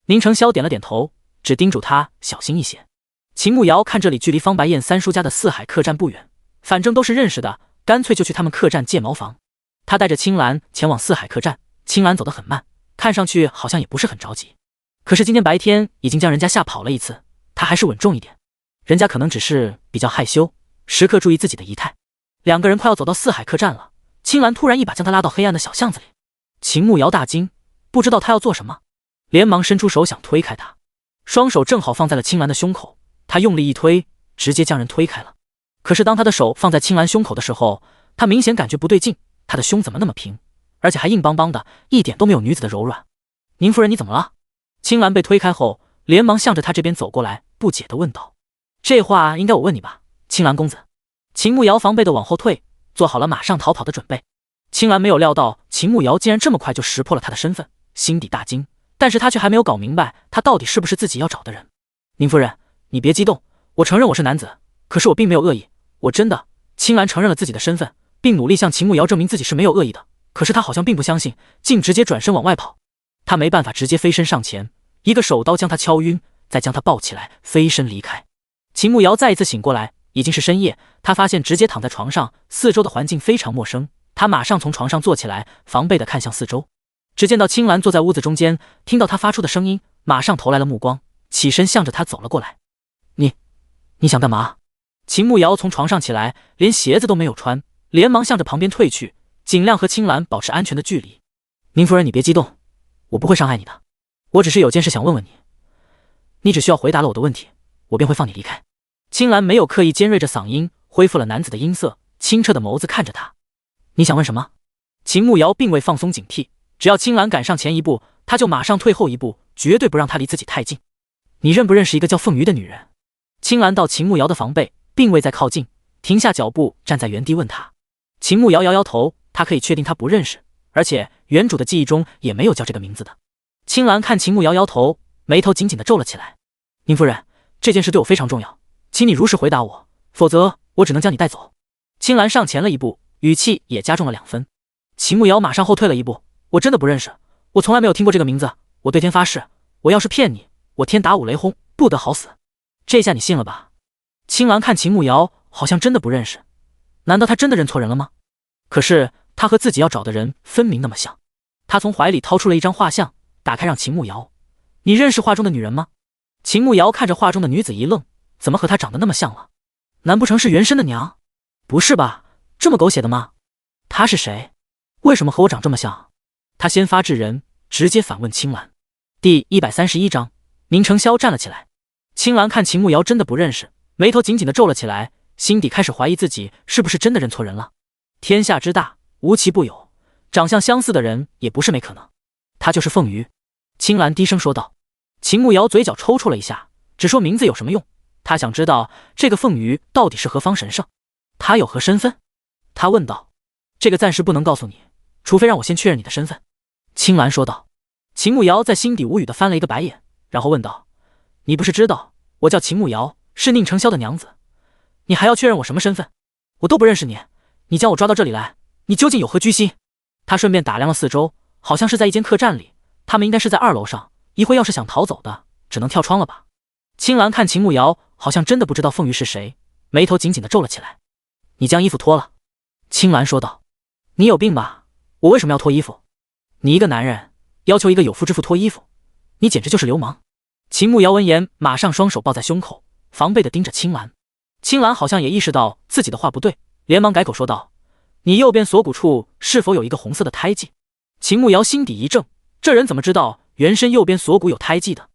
[SPEAKER 1] 宁成霄点了点头，只叮嘱他小心一些。秦慕瑶看这里距离方白燕三叔家的四海客栈不远，反正都是认识的，干脆就去他们客栈借茅房。他带着青兰前往四海客栈，青兰走得很慢，看上去好像也不是很着急。可是今天白天已经将人家吓跑了一次，他还是稳重一点。人家可能只是比较害羞，时刻注意自己的仪态。两个人快要走到四海客栈了，青兰突然一把将他拉到黑暗的小巷子里。秦慕瑶大惊，不知道他要做什么，连忙伸出手想推开他，双手正好放在了青兰的胸口，他用力一推，直接将人推开了。可是当他的手放在青兰胸口的时候，他明显感觉不对劲，他的胸怎么那么平，而且还硬邦邦的，一点都没有女子的柔软。宁夫人，你怎么了？青兰被推开后，连忙向着他这边走过来，不解地问道。这话应该我问你吧，青兰公子。秦慕瑶防备地往后退，做好了马上逃跑的准备。青兰没有料到秦慕瑶竟然这么快就识破了他的身份，心底大惊，但是他却还没有搞明白他到底是不是自己要找的人。宁夫人，你别激动，我承认我是男子，可是我并没有恶意，我真的。青兰承认了自己的身份，并努力向秦慕瑶证明自己是没有恶意的，可是他好像并不相信，竟直接转身往外跑。他没办法，直接飞身上前，一个手刀将他敲晕，再将他抱起来，飞身离开。秦慕瑶再一次醒过来，已经是深夜，他发现直接躺在床上，四周的环境非常陌生，他马上从床上坐起来，防备地看向四周。只见到青兰坐在屋子中间，听到他发出的声音，马上投来了目光，起身向着他走了过来。你想干嘛？秦慕瑶从床上起来，连鞋子都没有穿，连忙向着旁边退去，尽量和青兰保持安全的距离。宁夫人，你别激动，我不会伤害你的，我只是有件事想问问你，你只需要回答了我的问题，我便会放你离开。青兰没有刻意尖锐着嗓音，恢复了男子的音色，清澈的眸子看着他。你想问什么？秦慕瑶并未放松警惕，只要青兰赶上前一步，他就马上退后一步，绝对不让他离自己太近。你认不认识一个叫凤瑜的女人？青兰到秦慕瑶的防备，并未再靠近，停下脚步，站在原地问他。秦慕瑶摇摇头，他可以确定他不认识，而且原主的记忆中也没有叫这个名字的。青兰看秦慕瑶摇头，眉头紧紧地皱了起来。宁夫人，这件事对我非常重要，请你如实回答我，否则我只能将你带走。青兰上前了一步，语气也加重了2分。秦慕瑶马上后退了一步，我真的不认识，我从来没有听过这个名字，我对天发誓，我要是骗你，我天打五雷轰，不得好死。这下你信了吧？青兰看秦慕瑶好像真的不认识，难道他真的认错人了吗？可是他和自己要找的人分明那么像。他从怀里掏出了一张画像，打开让秦慕瑶，你认识画中的女人吗？秦慕瑶看着画中的女子一愣，怎么和她长得那么像了？难不成是原身的娘？不是吧，这么狗血的吗？她是谁？为什么和我长这么像？他先发制人，直接反问青兰。第131章，宁承霄站了起来。青兰看秦慕瑶真的不认识，眉头紧紧地皱了起来，心底开始怀疑自己是不是真的认错人了。天下之大，无奇不有，长相相似的人也不是没可能。她就是凤瑜。青兰低声说道。秦慕瑶嘴角抽搐了一下，只说名字有什么用？他想知道这个凤瑜到底是何方神圣，他有何身份？他问道。这个暂时不能告诉你，除非让我先确认你的身份。青兰说道。秦慕瑶在心底无语地翻了一个白眼，然后问道，你不是知道我叫秦慕瑶，是宁承霄的娘子，你还要确认我什么身份？我都不认识你，你将我抓到这里来，你究竟有何居心？他顺便打量了四周，好像是在一间客栈里，他们应该是在2楼上，一会要是想逃走的，只能跳窗了吧。青兰看秦慕瑶好像真的不知道凤瑜是谁，眉头紧紧地皱了起来。你将衣服脱了。青兰说道。你有病吧？我为什么要脱衣服？你一个男人要求一个有妇之夫脱衣服，你简直就是流氓。秦慕瑶闻言，马上双手抱在胸口，防备地盯着青兰。青兰好像也意识到自己的话不对，连忙改口说道，你右边锁骨处是否有一个红色的胎记？秦慕瑶心底一怔，这人怎么知道原身右边锁骨有胎记的？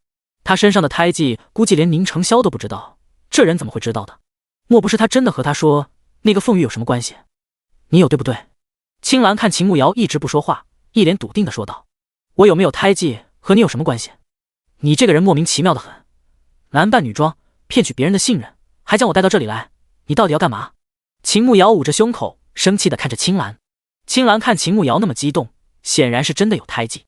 [SPEAKER 1] 他身上的胎记估计连宁承霄都不知道，这人怎么会知道的？莫不是他真的和他说那个凤瑜有什么关系？你有对不对？青兰看秦慕瑶一直不说话，一脸笃定地说道，我有没有胎记和你有什么关系？你这个人莫名其妙的很，男扮女装，骗取别人的信任，还将我带到这里来，你到底要干嘛？秦慕瑶捂着胸口，生气地看着青兰。青兰看秦慕瑶那么激动，显然是真的有胎记，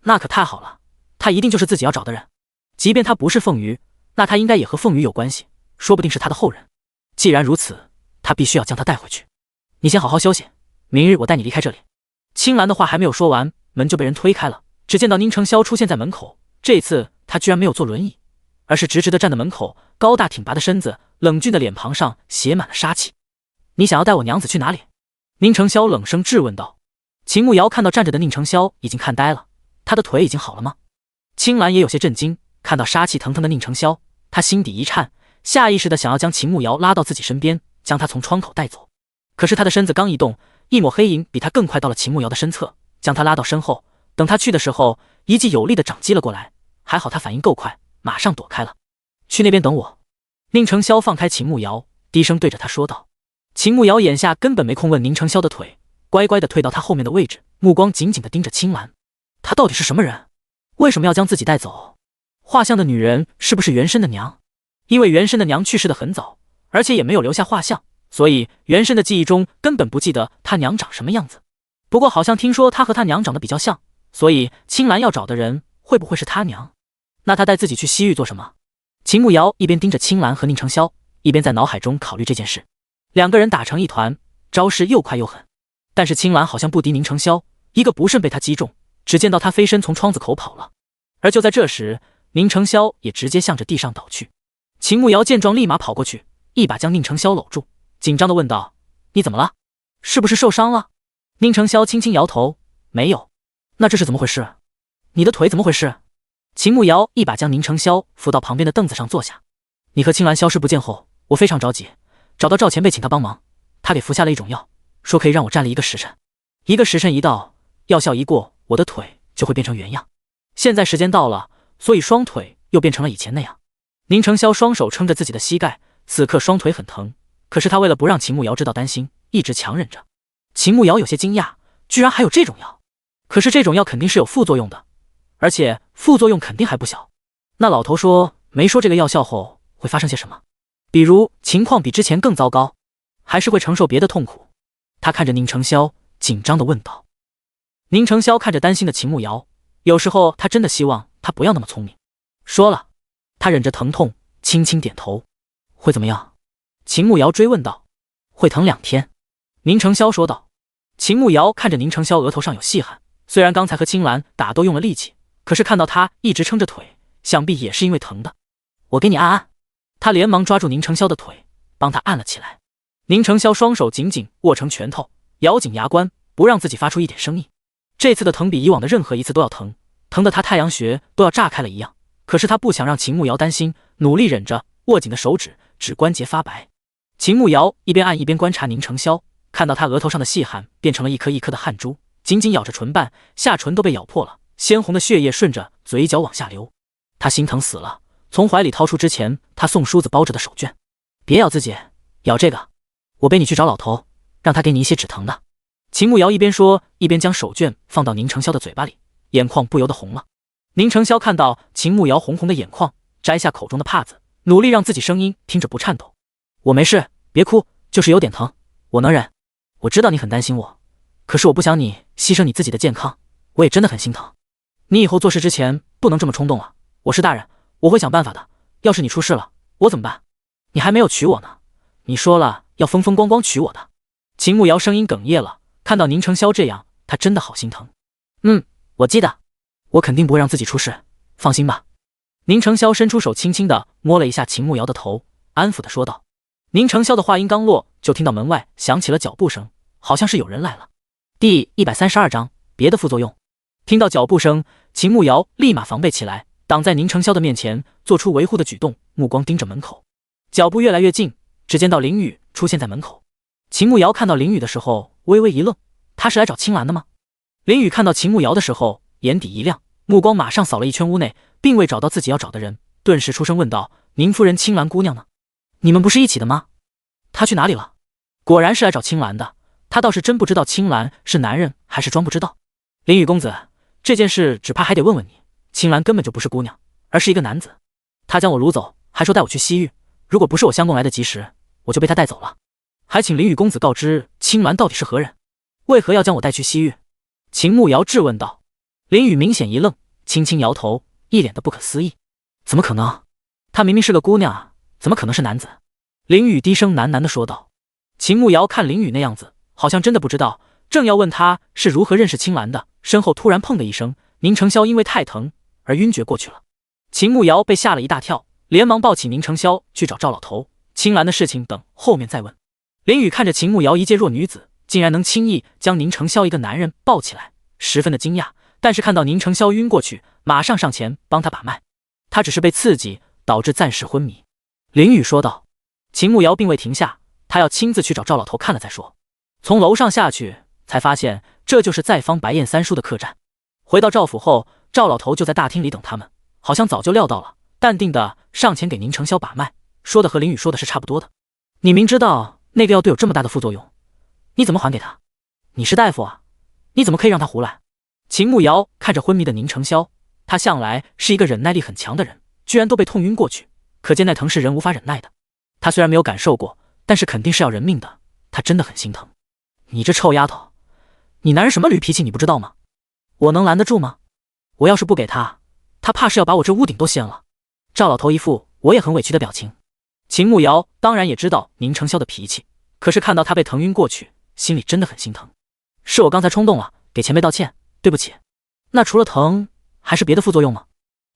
[SPEAKER 1] 那可太好了，他一定就是自己要找的人。即便他不是凤瑜，那他应该也和凤瑜有关系，说不定是他的后人。既然如此，他必须要将他带回去。你先好好休息，明日我带你离开这里。青兰的话还没有说完，门就被人推开了，只见到宁承霄出现在门口。这次他居然没有坐轮椅，而是直直地站在门口，高大挺拔的身子，冷峻的脸庞上写满了杀气。你想要带我娘子去哪里？宁承霄冷声质问道。秦慕瑶看到站着的宁承霄已经看呆了，他的腿已经好了吗？青兰也有些震惊，看到杀气腾腾的宁成霄，他心底一颤，下意识的想要将秦慕瑶拉到自己身边，将他从窗口带走。可是他的身子刚一动，一抹黑影比他更快到了秦慕瑶的身侧，将他拉到身后。等他去的时候，一记有力的掌击了过来，还好他反应够快，马上躲开了。去那边等我。宁成霄放开秦慕瑶，低声对着他说道。秦慕瑶眼下根本没空问宁成霄的腿，乖乖的退到他后面的位置，目光紧紧的盯着青兰。他到底是什么人？为什么要将自己带走？画像的女人是不是原身的娘？因为原身的娘去世的很早，而且也没有留下画像，所以原身的记忆中根本不记得他娘长什么样子。不过好像听说他和他娘长得比较像，所以青兰要找的人会不会是他娘？那他带自己去西域做什么？秦慕瑶一边盯着青兰和宁成霄，一边在脑海中考虑这件事。两个人打成一团，招式又快又狠，但是青兰好像不敌宁成霄，一个不慎被他击中，只见到他飞身从窗子口跑了。而就在这时，宁成霄也直接向着地上倒去。秦慕瑶见状立马跑过去，一把将宁成霄搂住，紧张地问道：你怎么了？是不是受伤了？宁成霄轻轻摇头，没有。那这是怎么回事？你的腿怎么回事？秦慕瑶一把将宁成霄扶到旁边的凳子上坐下。你和青兰消失不见后，我非常着急，找到赵前辈请他帮忙，他给服下了一种药，说可以让我站立1个时辰。1个时辰一到，药效一过，我的腿就会变成原样。现在时间到了，所以双腿又变成了以前那样。宁成霄双手撑着自己的膝盖，此刻双腿很疼，可是他为了不让秦慕瑶知道担心，一直强忍着。秦慕瑶有些惊讶，居然还有这种药，可是这种药肯定是有副作用的，而且副作用肯定还不小。那老头说没说这个药效后会发生些什么？比如情况比之前更糟糕，还是会承受别的痛苦？他看着宁成霄，紧张地问道。宁成霄看着担心的秦慕瑶，有时候他真的希望他不要那么聪明。说了，他忍着疼痛，轻轻点头。会怎么样？秦慕瑶追问道。会疼2天。宁成霄说道。秦慕瑶看着宁成霄额头上有细汗，虽然刚才和青兰打斗用了力气，可是看到他一直撑着腿，想必也是因为疼的。我给你按按。他连忙抓住宁成霄的腿，帮他按了起来。宁成霄双手紧紧握成拳头，咬紧牙关，不让自己发出一点声音。这次的疼比以往的任何一次都要疼，疼得他太阳穴都要炸开了一样。可是他不想让秦慕瑶担心，努力忍着，握紧的手指关节发白。秦慕瑶一边按一边观察宁成霄，看到他额头上的细汗变成了一颗一颗的汗珠，紧紧咬着唇瓣，下唇都被咬破了，鲜红的血液顺着嘴角往下流。他心疼死了，从怀里掏出之前他送梳子包着的手绢。别咬自己，咬这个，我背你去找老头，让他给你一些止疼的。秦慕瑶一边说，一边将手绢放到宁成霄的嘴巴里，眼眶不由得红了。宁成霄看到秦慕瑶红红的眼眶，摘下口中的帕子，努力让自己声音听着不颤抖。我没事，别哭，就是有点疼，我能忍。我知道你很担心我，可是我不想你牺牲你自己的健康，我也真的很心疼。你以后做事之前不能这么冲动了，我是大人，我会想办法的。要是你出事了，我怎么办？你还没有娶我呢，你说了要风风光光娶我的。秦慕瑶声音哽咽了，看到宁成霄这样，他真的好心疼。我记得，我肯定不会让自己出事，放心吧。宁成霄伸出手轻轻地摸了一下秦慕瑶的头，安抚地说道。宁成霄的话音刚落，就听到门外响起了脚步声，好像是有人来了。第132章，别的副作用。听到脚步声，秦慕瑶立马防备起来，挡在宁成霄的面前，做出维护的举动，目光盯着门口。脚步越来越近，只见到林雨出现在门口。秦慕瑶看到林雨的时候微微一愣，他是来找青兰的吗？林雨看到秦慕瑶的时候眼底一亮，目光马上扫了一圈屋内，并未找到自己要找的人，顿时出声问道：宁夫人青兰姑娘呢？你们不是一起的吗？她去哪里了？果然是来找青兰的，他倒是真不知道青兰是男人还是装不知道。林雨公子，这件事只怕还得问问你，青兰根本就不是姑娘，而是一个男子。他将我掳走，还说带我去西域，如果不是我相公来得及时，我就被他带走了。还请林雨公子告知青兰到底是何人，为何要将我带去西域？秦慕瑶质问道。林雨明显一愣，轻轻摇头，一脸的不可思议。怎么可能？她明明是个姑娘啊，怎么可能是男子？林雨低声喃喃地说道。秦慕瑶看林雨那样子，好像真的不知道，正要问他是如何认识青兰的，身后突然砰的一声，宁成霄因为太疼而晕厥过去了。秦慕瑶被吓了一大跳，连忙抱起宁成霄去找赵老头，青兰的事情等后面再问。林雨看着秦慕瑶一介弱女子，竟然能轻易将宁成霄一个男人抱起来，十分的惊讶，但是看到宁承霄晕过去，马上上前帮他把脉。他只是被刺激导致暂时昏迷。林雨说道。秦慕瑶并未停下，他要亲自去找赵老头看了再说。从楼上下去，才发现这就是在方白燕三叔的客栈。回到赵府后，赵老头就在大厅里等他们，好像早就料到了，淡定的上前给宁承霄把脉，说的和林雨说的是差不多的。你明知道那个药对有这么大的副作用，你怎么还给他？你是大夫啊，你怎么可以让他胡来？秦慕瑶看着昏迷的宁承霄，他向来是一个忍耐力很强的人，居然都被痛晕过去，可见那疼是人无法忍耐的。他虽然没有感受过，但是肯定是要人命的，他真的很心疼。你这臭丫头，你男人什么驴脾气你不知道吗？我能拦得住吗？我要是不给他，他怕是要把我这屋顶都掀了。赵老头一副我也很委屈的表情。秦慕瑶当然也知道宁承霄的脾气，可是看到他被疼晕过去，心里真的很心疼。是我刚才冲动了，给前辈道歉，对不起。那除了疼，还是别的副作用吗？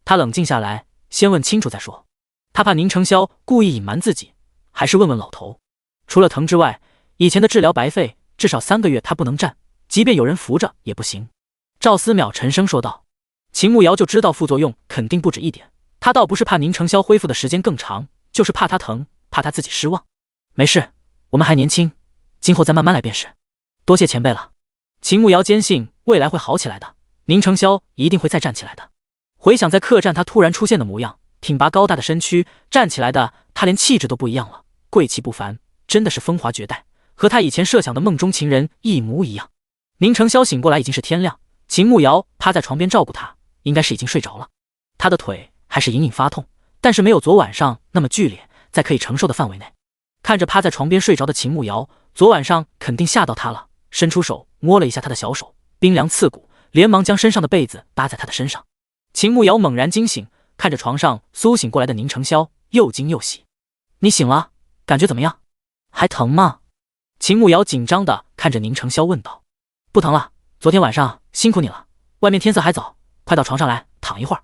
[SPEAKER 1] 他冷静下来，先问清楚再说。他怕宁承霄故意隐瞒自己，还是问问老头。除了疼之外，以前的治疗白费，至少3个月他不能站，即便有人扶着也不行。赵思邈沉声说道。秦慕瑶就知道副作用肯定不止一点，他倒不是怕宁承霄恢复的时间更长，就是怕他疼，怕他自己失望。没事，我们还年轻，今后再慢慢来便是。多谢前辈了。秦慕瑶坚信未来会好起来的，宁承霄一定会再站起来的。回想在客栈他突然出现的模样，挺拔高大的身躯，站起来的他连气质都不一样了，贵气不凡，真的是风华绝代，和他以前设想的梦中情人一模一样。宁承霄醒过来已经是天亮，秦慕瑶趴在床边照顾他，应该是已经睡着了。他的腿还是隐隐发痛，但是没有昨晚上那么剧烈，在可以承受的范围内。看着趴在床边睡着的秦慕瑶，昨晚上肯定吓到他了，伸出手摸了一下他的小手，冰凉刺骨，连忙将身上的被子搭在他的身上。秦慕瑶猛然惊醒，看着床上苏醒过来的宁承霄，又惊又喜。你醒了，感觉怎么样？还疼吗？秦慕瑶紧张地看着宁承霄问道。不疼了，昨天晚上辛苦你了，外面天色还早，快到床上来躺一会儿。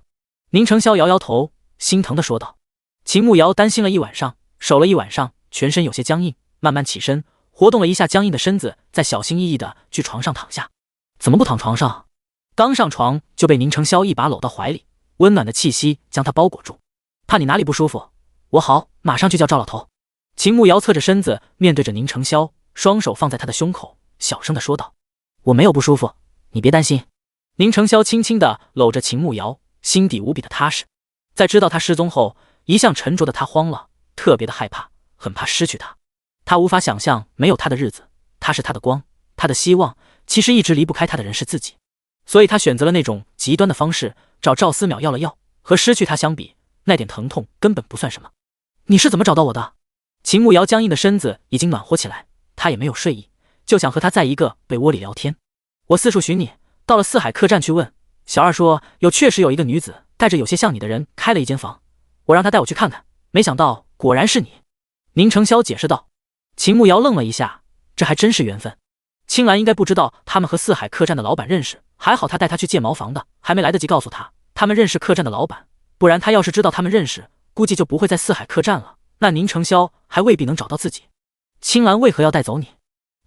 [SPEAKER 1] 宁承霄摇摇头，心疼地说道。秦慕瑶担心了一晚上，守了一晚上，全身有些僵硬，慢慢起身，活动了一下僵硬的身子，再小心翼翼地去床上躺下。怎么不躺床上？刚上床就被宁承霄一把搂到怀里，温暖的气息将他包裹住。怕你哪里不舒服？我好，马上去叫赵老头。秦慕瑶侧着身子面对着宁承霄，双手放在他的胸口，小声地说道。我没有不舒服，你别担心。宁承霄轻轻地搂着秦慕瑶，心底无比的踏实。在知道他失踪后，一向沉着的他慌了，特别的害怕，很怕失去他。他无法想象没有他的日子，他是他的光，他的希望，其实一直离不开他的人是自己。所以他选择了那种极端的方式，找赵思邈要了药，和失去他相比，那点疼痛根本不算什么。你是怎么找到我的？秦慕瑶僵硬的身子已经暖和起来，他也没有睡意，就想和他在一个被窝里聊天。我四处寻你，到了四海客栈去问，小二说确实有一个女子带着有些像你的人开了一间房，我让他带我去看看，没想到果然是你。宁承霄解释道。秦慕瑶愣了一下，这还真是缘分。青兰应该不知道他们和四海客栈的老板认识，还好他带他去借茅房的，还没来得及告诉他们认识客栈的老板，不然他要是知道他们认识，估计就不会在四海客栈了，那宁承霄还未必能找到自己。青兰为何要带走你？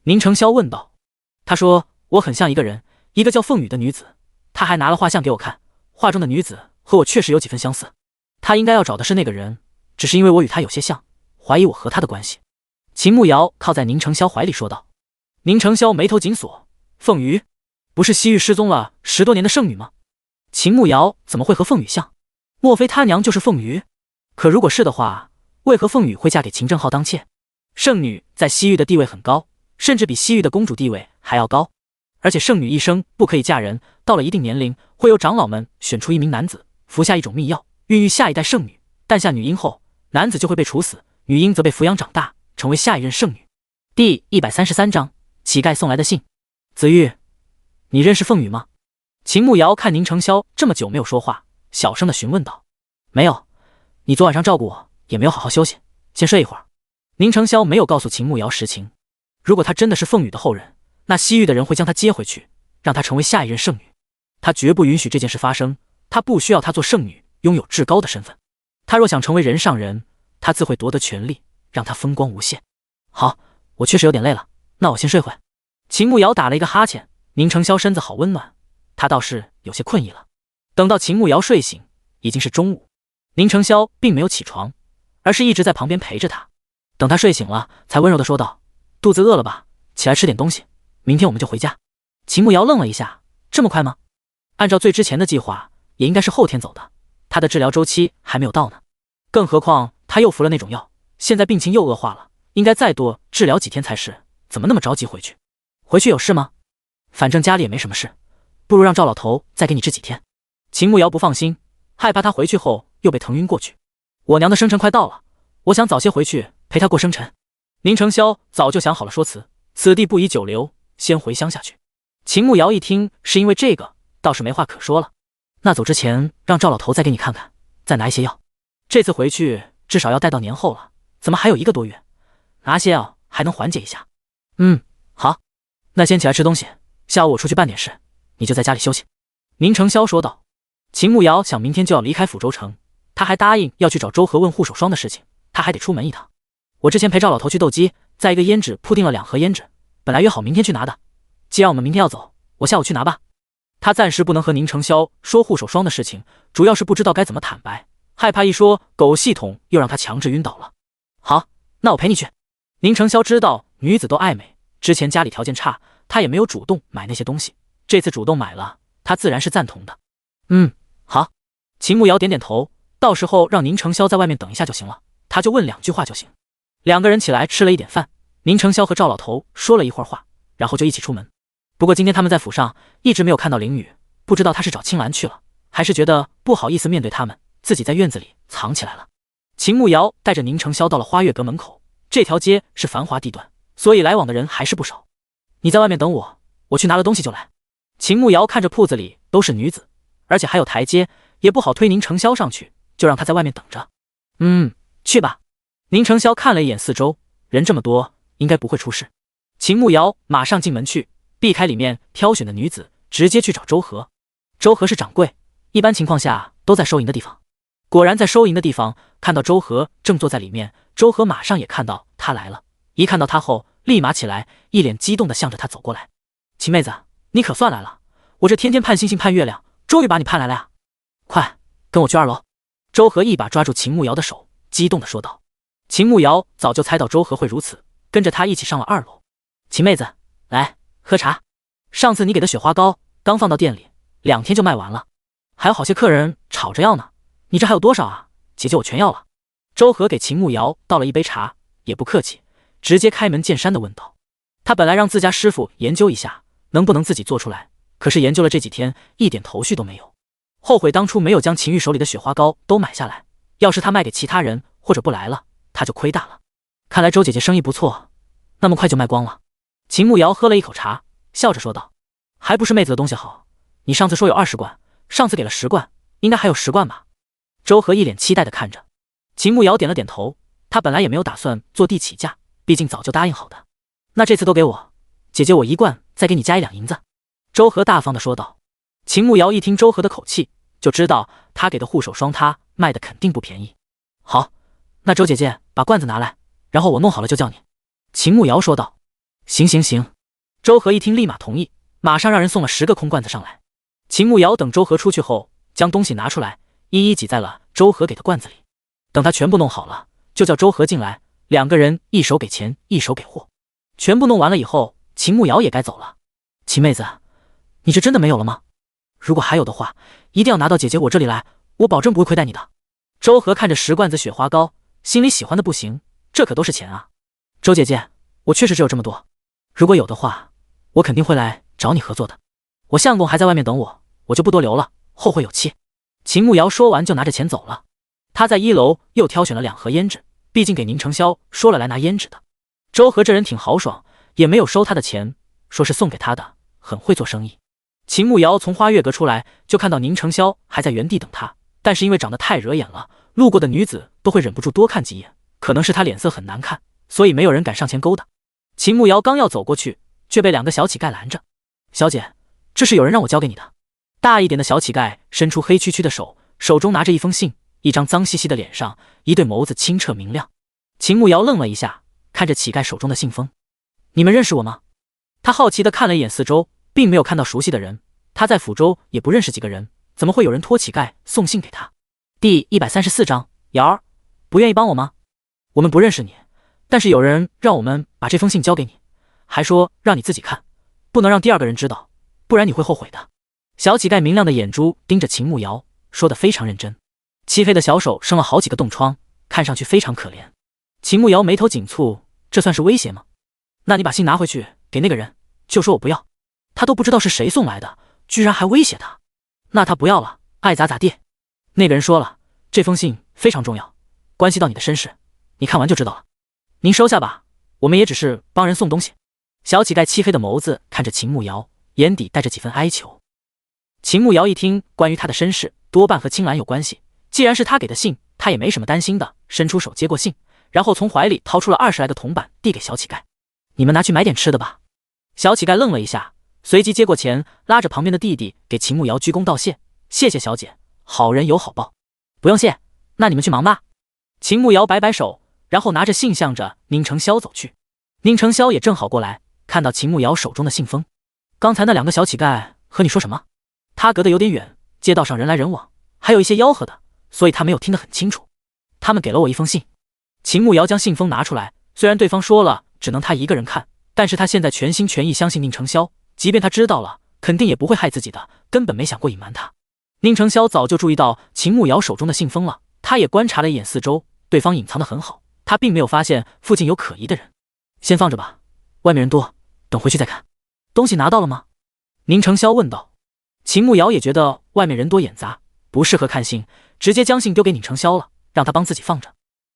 [SPEAKER 1] 宁承霄问道。他说我很像一个人，一个叫凤羽的女子，他还拿了画像给我看，画中的女子和我确实有几分相似，他应该要找的是那个人，只是因为我与他有些像，怀疑我和他的关系。秦慕瑶靠在宁承霄怀里说道。宁承霄眉头紧锁，凤羽不是西域失踪了10多年的圣女吗？秦慕瑶怎么会和凤羽像？莫非他娘就是凤羽？可如果是的话，为何凤羽会嫁给秦正浩当妾？圣女在西域的地位很高，甚至比西域的公主地位还要高，而且圣女一生不可以嫁人，到了一定年龄，会由长老们选出一名男子，服下一种秘药，孕育下一代圣女，诞下女婴后，男子就会被处死，女婴则被抚养长大，成为下一任圣女。第133章乞丐送来的信。子玉，你认识凤羽吗？秦慕瑶看宁承霄这么久没有说话，小声的询问道。没有，你昨晚上照顾我，也没有好好休息，先睡一会儿。宁承霄没有告诉秦慕瑶实情，如果他真的是凤羽的后人，那西域的人会将他接回去，让他成为下一任圣女。他绝不允许这件事发生，他不需要她做圣女，拥有至高的身份。他若想成为人上人，他自会夺得权力，让他风光无限。好，我确实有点累了，那我先睡会。秦慕瑶打了一个哈欠，宁承霄身子好温暖，他倒是有些困意了。等到秦慕瑶睡醒，已经是中午。宁承霄并没有起床，而是一直在旁边陪着他。等他睡醒了，才温柔地说道：“肚子饿了吧？起来吃点东西，明天我们就回家。”秦慕瑶愣了一下，这么快吗？按照最之前的计划，也应该是后天走的，他的治疗周期还没有到呢。更何况他又服了那种药，现在病情又恶化了，应该再多治疗几天才是，怎么那么着急回去？回去有事吗？反正家里也没什么事，不如让赵老头再给你治几天。秦慕瑶不放心，害怕他回去后又被疼晕过去。我娘的生辰快到了，我想早些回去陪她过生辰。宁承霄早就想好了说辞，此地不宜久留，先回乡下去。秦慕瑶一听是因为这个，倒是没话可说了。那走之前让赵老头再给你看看，再拿一些药。这次回去至少要带到年后了，怎么还有1个多月？拿些药还能缓解一下。好，那先起来吃东西，下午我出去办点事，你就在家里休息。宁承霄说道。秦慕瑶想明天就要离开抚州城，他还答应要去找周和问护手霜的事情，他还得出门一趟。我之前陪赵老头去斗鸡，在一个胭脂铺订了2盒胭脂，本来约好明天去拿的。既然我们明天要走，我下午去拿吧。他暂时不能和宁承霄说护手霜的事情，主要是不知道该怎么坦白，害怕一说狗系统又让他强制晕倒了。好，那我陪你去。宁承霄知道女子都爱美，之前家里条件差，他也没有主动买那些东西，这次主动买了，他自然是赞同的。好。秦慕瑶点点头，到时候让宁承霄在外面等一下就行了，他就问2句话就行。2个人起来吃了一点饭，宁承霄和赵老头说了一会儿话，然后就一起出门。不过今天他们在府上一直没有看到林雨，不知道他是找青兰去了，还是觉得不好意思面对他们，自己在院子里藏起来了。秦慕瑶带着宁承霄到了花月阁门口，这条街是繁华地段，所以来往的人还是不少。你在外面等我，我去拿了东西就来。秦慕瑶看着铺子里都是女子，而且还有台阶，也不好推宁承霄上去，就让他在外面等着。去吧。宁承霄看了一眼四周，人这么多，应该不会出事。秦慕瑶马上进门去，避开里面挑选的女子，直接去找周和。周和是掌柜，一般情况下都在收银的地方。果然在收银的地方看到周和正坐在里面，周和马上也看到他来了，一看到他后立马起来，一脸激动地向着他走过来。秦妹子，你可算来了，我这天天盼星星盼月亮，终于把你盼来了呀！快跟我去2楼。周和一把抓住秦慕瑶的手，激动地说道。秦慕瑶早就猜到周和会如此，跟着他一起上了2楼。秦妹子，来喝茶。上次你给的雪花膏刚放到店里，2天就卖完了，还有好些客人吵着要呢，你这还有多少啊？姐姐我全要了。周和给秦慕瑶倒了一杯茶，也不客气，直接开门见山地问道。他本来让自家师傅研究一下能不能自己做出来，可是研究了这几天一点头绪都没有，后悔当初没有将秦玉手里的雪花膏都买下来，要是他卖给其他人或者不来了，他就亏大了。看来周姐姐生意不错，那么快就卖光了。秦慕瑶喝了一口茶，笑着说道。还不是妹子的东西好，你上次说有20罐，上次给了10罐，应该还有10罐吧？周和一脸期待地看着。秦慕瑶点了点头，他本来也没有打算坐地起价，毕竟早就答应好的。那这次都给我，姐姐我1罐再给你加1两银子。周和大方地说道。秦慕瑶一听周和的口气，就知道他给的护手霜他卖的肯定不便宜。好，那周姐姐把罐子拿来，然后我弄好了就叫你。秦慕瑶说道。行。周和一听立马同意，马上让人送了10个空罐子上来。秦慕瑶等周和出去后，将东西拿出来，一一挤在了周和给的罐子里。等他全部弄好了，就叫周和进来，2个人一手给钱，一手给货。全部弄完了以后，秦慕瑶也该走了。秦妹子，你这真的没有了吗？如果还有的话，一定要拿到姐姐我这里来，我保证不会亏待你的。周和看着10罐子雪花膏，心里喜欢的不行，这可都是钱啊。周姐姐，我确实只有这么多，如果有的话，我肯定会来找你合作的。我相公还在外面等我，我就不多留了，后会有期。秦慕瑶说完就拿着钱走了。他在1楼又挑选了2盒胭脂，毕竟给宁承霄说了来拿胭脂的。周和这人挺豪爽，也没有收他的钱，说是送给他的，很会做生意。秦慕瑶从花月阁出来，就看到宁承霄还在原地等他，但是因为长得太惹眼了，路过的女子都会忍不住多看几眼，可能是他脸色很难看，所以没有人敢上前勾搭。秦慕瑶刚要走过去，却被2个小乞丐拦着。小姐，这是有人让我交给你的。大一点的小乞丐伸出黑黢黢的手，手中拿着一封信，一张脏兮兮的脸上，一对眸子清澈明亮。秦慕瑶愣了一下，看着乞丐手中的信封。你们认识我吗？他好奇地看了一眼四周，并没有看到熟悉的人，他在抚州也不认识几个人，怎么会有人托乞丐送信给他？第134章，瑶儿，不愿意帮我吗？我们不认识你，但是有人让我们把这封信交给你，还说让你自己看，不能让第二个人知道，不然你会后悔的。小乞丐明亮的眼珠盯着秦慕瑶，说得非常认真。漆黑的小手生了好几个冻疮，看上去非常可怜。秦慕瑶眉头紧蹙，这算是威胁吗？那你把信拿回去给那个人，就说我不要。他都不知道是谁送来的，居然还威胁他。那他不要了，爱咋咋地。那个人说了，这封信非常重要，关系到你的身世，你看完就知道了。您收下吧，我们也只是帮人送东西。小乞丐漆黑的眸子看着秦慕瑶，眼底带着几分哀求。秦慕瑶一听关于他的身世，多半和青兰有关系，既然是他给的信，他也没什么担心的，伸出手接过信，然后从怀里掏出了20来个铜板递给小乞丐。你们拿去买点吃的吧。小乞丐愣了一下，随即接过钱，拉着旁边的弟弟给秦慕瑶鞠躬道谢，谢谢小姐，好人有好报。不用谢，那你们去忙吧。秦慕瑶摆摆手，然后拿着信向着宁成霄走去。宁成霄也正好过来，看到秦慕瑶手中的信封。刚才那2个小乞丐和你说什么？他隔得有点远，街道上人来人往，还有一些吆喝的，所以他没有听得很清楚。他们给了我一封信。秦慕瑶将信封拿出来，虽然对方说了只能他一个人看，但是他现在全心全意相信宁成霄，即便他知道了，肯定也不会害自己的，根本没想过隐瞒他。宁成霄早就注意到秦慕瑶手中的信封了，他也观察了一眼四周，对方隐藏得很好，他并没有发现附近有可疑的人。先放着吧，外面人多，等回去再看。东西拿到了吗？宁成霄问道。秦慕瑶也觉得外面人多眼杂，不适合看信，直接将信丢给宁成霄了，让他帮自己放着。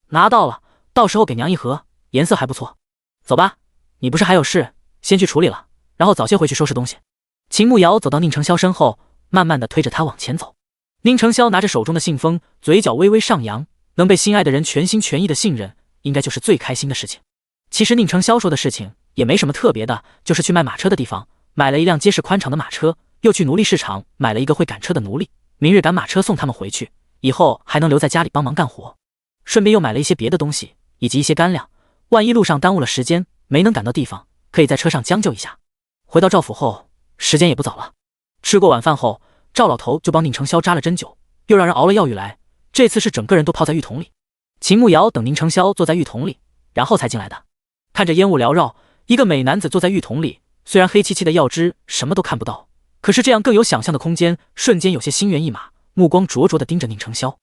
[SPEAKER 1] 拿到了，到时候给娘一盒，颜色还不错。走吧，你不是还有事，先去处理了，然后早些回去收拾东西。秦慕瑶走到宁成霄身后，慢慢的推着他往前走。宁成霄拿着手中的信封，嘴角微微上扬，能被心爱的人全心全意的信任，应该就是最开心的事情。其实宁成霄说的事情也没什么特别的，就是去卖马车的地方买了一辆结实宽敞的马车，又去奴隶市场买了一个会赶车的奴隶，明日赶马车送他们回去，以后还能留在家里帮忙干活。顺便又买了一些别的东西，以及一些干粮，万一路上耽误了时间，没能赶到地方，可以在车上将就一下。回到赵府后，时间也不早了。吃过晚饭后，赵老头就帮宁成霄扎了针灸，又让人熬了药浴来，这次是整个人都泡在浴桶里。秦慕瑶等宁成霄坐在浴桶里，然后才进来的。看着烟雾缭绕，一个美男子坐在浴桶里，虽然黑漆漆的药汁什么都看不到，可是这样更有想象的空间，瞬间有些心猿意马，目光灼灼地盯着宁成霄。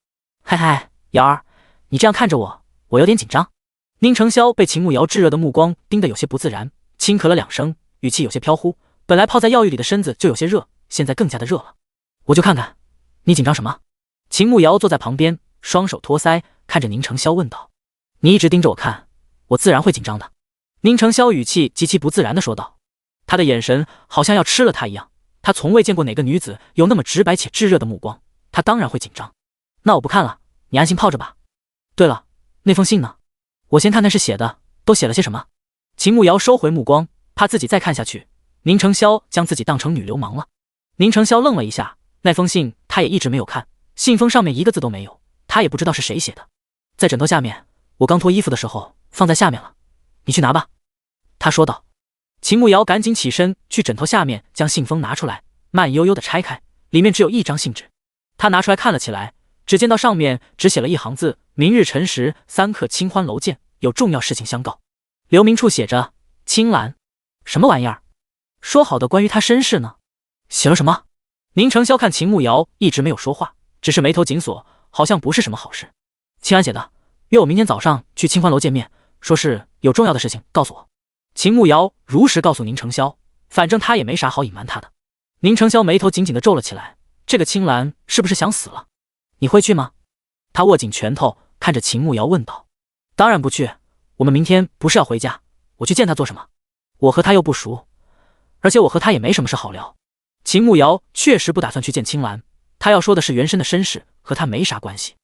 [SPEAKER 1] 嗨嗨，瑶儿，你这样看着我，我有点紧张。宁成霄被秦慕瑶炙热的目光盯得有些不自然，轻咳了2声，语气有些飘忽。本来泡在药浴里的身子就有些热，现在更加的热了。我就看看，你紧张什么？秦慕瑶坐在旁边，双手托腮，看着宁成霄问道。你一直盯着我看，我自然会紧张的。宁成霄语气极其不自然地说道，他的眼神好像要吃了他一样，他从未见过哪个女子有那么直白且炙热的目光，他当然会紧张。那我不看了，你安心泡着吧。对了，那封信呢？我先看看是写的，都写了些什么。秦慕瑶收回目光，怕自己再看下去，宁成霄将自己当成女流氓了。宁成霄愣了一下，那封信他也一直没有看，信封上面一个字都没有，他也不知道是谁写的。在枕头下面，我刚脱衣服的时候放在下面了，你去拿吧。他说道。秦慕瑶赶紧起身去枕头下面将信封拿出来，慢悠悠地拆开，里面只有1张信纸。他拿出来看了起来，只见到上面只写了1行字：明日辰时3刻清欢楼见，有重要事情相告。留名处写着青兰。什么玩意儿？说好的关于他身世呢？写了什么？宁成霄看秦慕瑶一直没有说话，只是眉头紧锁，好像不是什么好事。青兰写的，约我明天早上去清欢楼见面，说是有重要的事情告诉我。秦慕瑶如实告诉宁成霄，反正他也没啥好隐瞒他的。宁成霄眉头紧紧地皱了起来，这个青兰是不是想死了？你会去吗？他握紧拳头，看着秦慕瑶问道。当然不去，我们明天不是要回家，我去见他做什么？我和他又不熟，而且我和他也没什么事好聊。秦慕瑶确实不打算去见青兰，他要说的是原身的身世，和他没啥关系。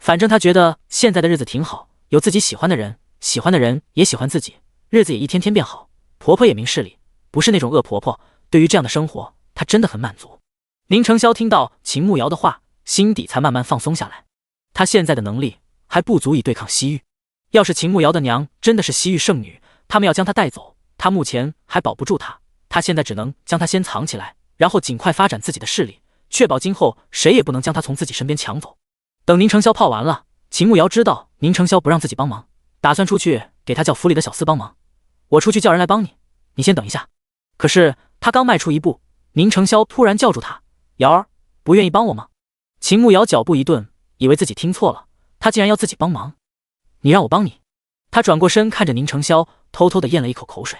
[SPEAKER 1] 反正他觉得现在的日子挺好，有自己喜欢的人，喜欢的人也喜欢自己，日子也一天天变好，婆婆也明事理，不是那种恶婆婆，对于这样的生活，她真的很满足。宁成霄听到秦慕瑶的话，心底才慢慢放松下来。他现在的能力还不足以对抗西域，要是秦慕瑶的娘真的是西域圣女，他们要将她带走，他目前还保不住她，他现在只能将她先藏起来，然后尽快发展自己的势力，确保今后谁也不能将他从自己身边抢走。等宁承霄泡完了，秦慕瑶知道宁承霄不让自己帮忙，打算出去给他叫府里的小厮帮忙。我出去叫人来帮你，你先等一下。可是他刚迈出一步，宁承霄突然叫住他：“瑶儿，不愿意帮我吗？”秦慕瑶脚步一顿，以为自己听错了，他竟然要自己帮忙。你让我帮你？他转过身看着宁承霄，偷偷地咽了一口口水。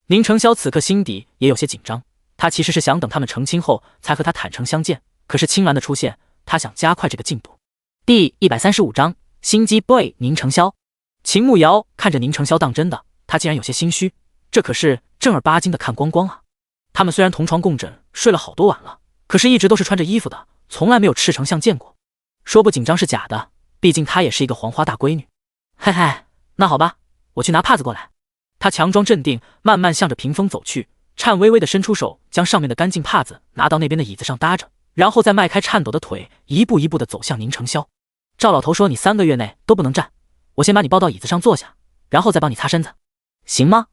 [SPEAKER 1] 宁承霄此刻心底也有些紧张，他其实是想等他们成亲后才和他坦诚相见，可是青兰的出现，他想加快这个进度。第135章心机 boy 宁承霄。秦慕瑶看着宁承霄当真的，他竟然有些心虚，这可是正儿八经的看光光啊。他们虽然同床共枕，睡了好多晚了，可是一直都是穿着衣服的，从来没有赤诚相见过。说不紧张是假的，毕竟她也是一个黄花大闺女。嘿嘿，那好吧，我去拿帕子过来。他强装镇定，慢慢向着屏风走去，颤巍巍地伸出手，将上面的干净帕子拿到那边的椅子上搭着，然后再迈开颤抖的腿，一步一步地走向宁承霄。赵老头说你3个月内都不能站，我先把你抱到椅子上坐下，然后再帮你擦身子，行吗？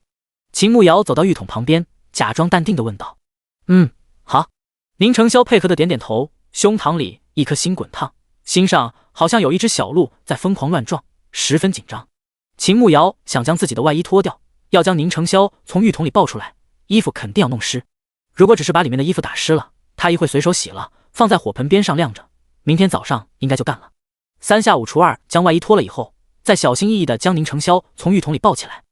[SPEAKER 1] 秦慕瑶走到浴桶旁边，假装淡定地问道。好。宁承霄配合地点点头，胸膛里一颗心滚烫，心上好像有一只小鹿在疯狂乱撞，十分紧张。秦慕瑶想将自己的外衣脱掉，要将宁承霄从浴桶里抱出来，衣服肯定要弄湿。如果只是把里面的衣服打湿了，他一会随手洗了，放在火盆边上晾着，明天早上应该就干了。3下5除2将外衣脱了以后，再小心翼翼地将宁承霄从浴桶里抱起来，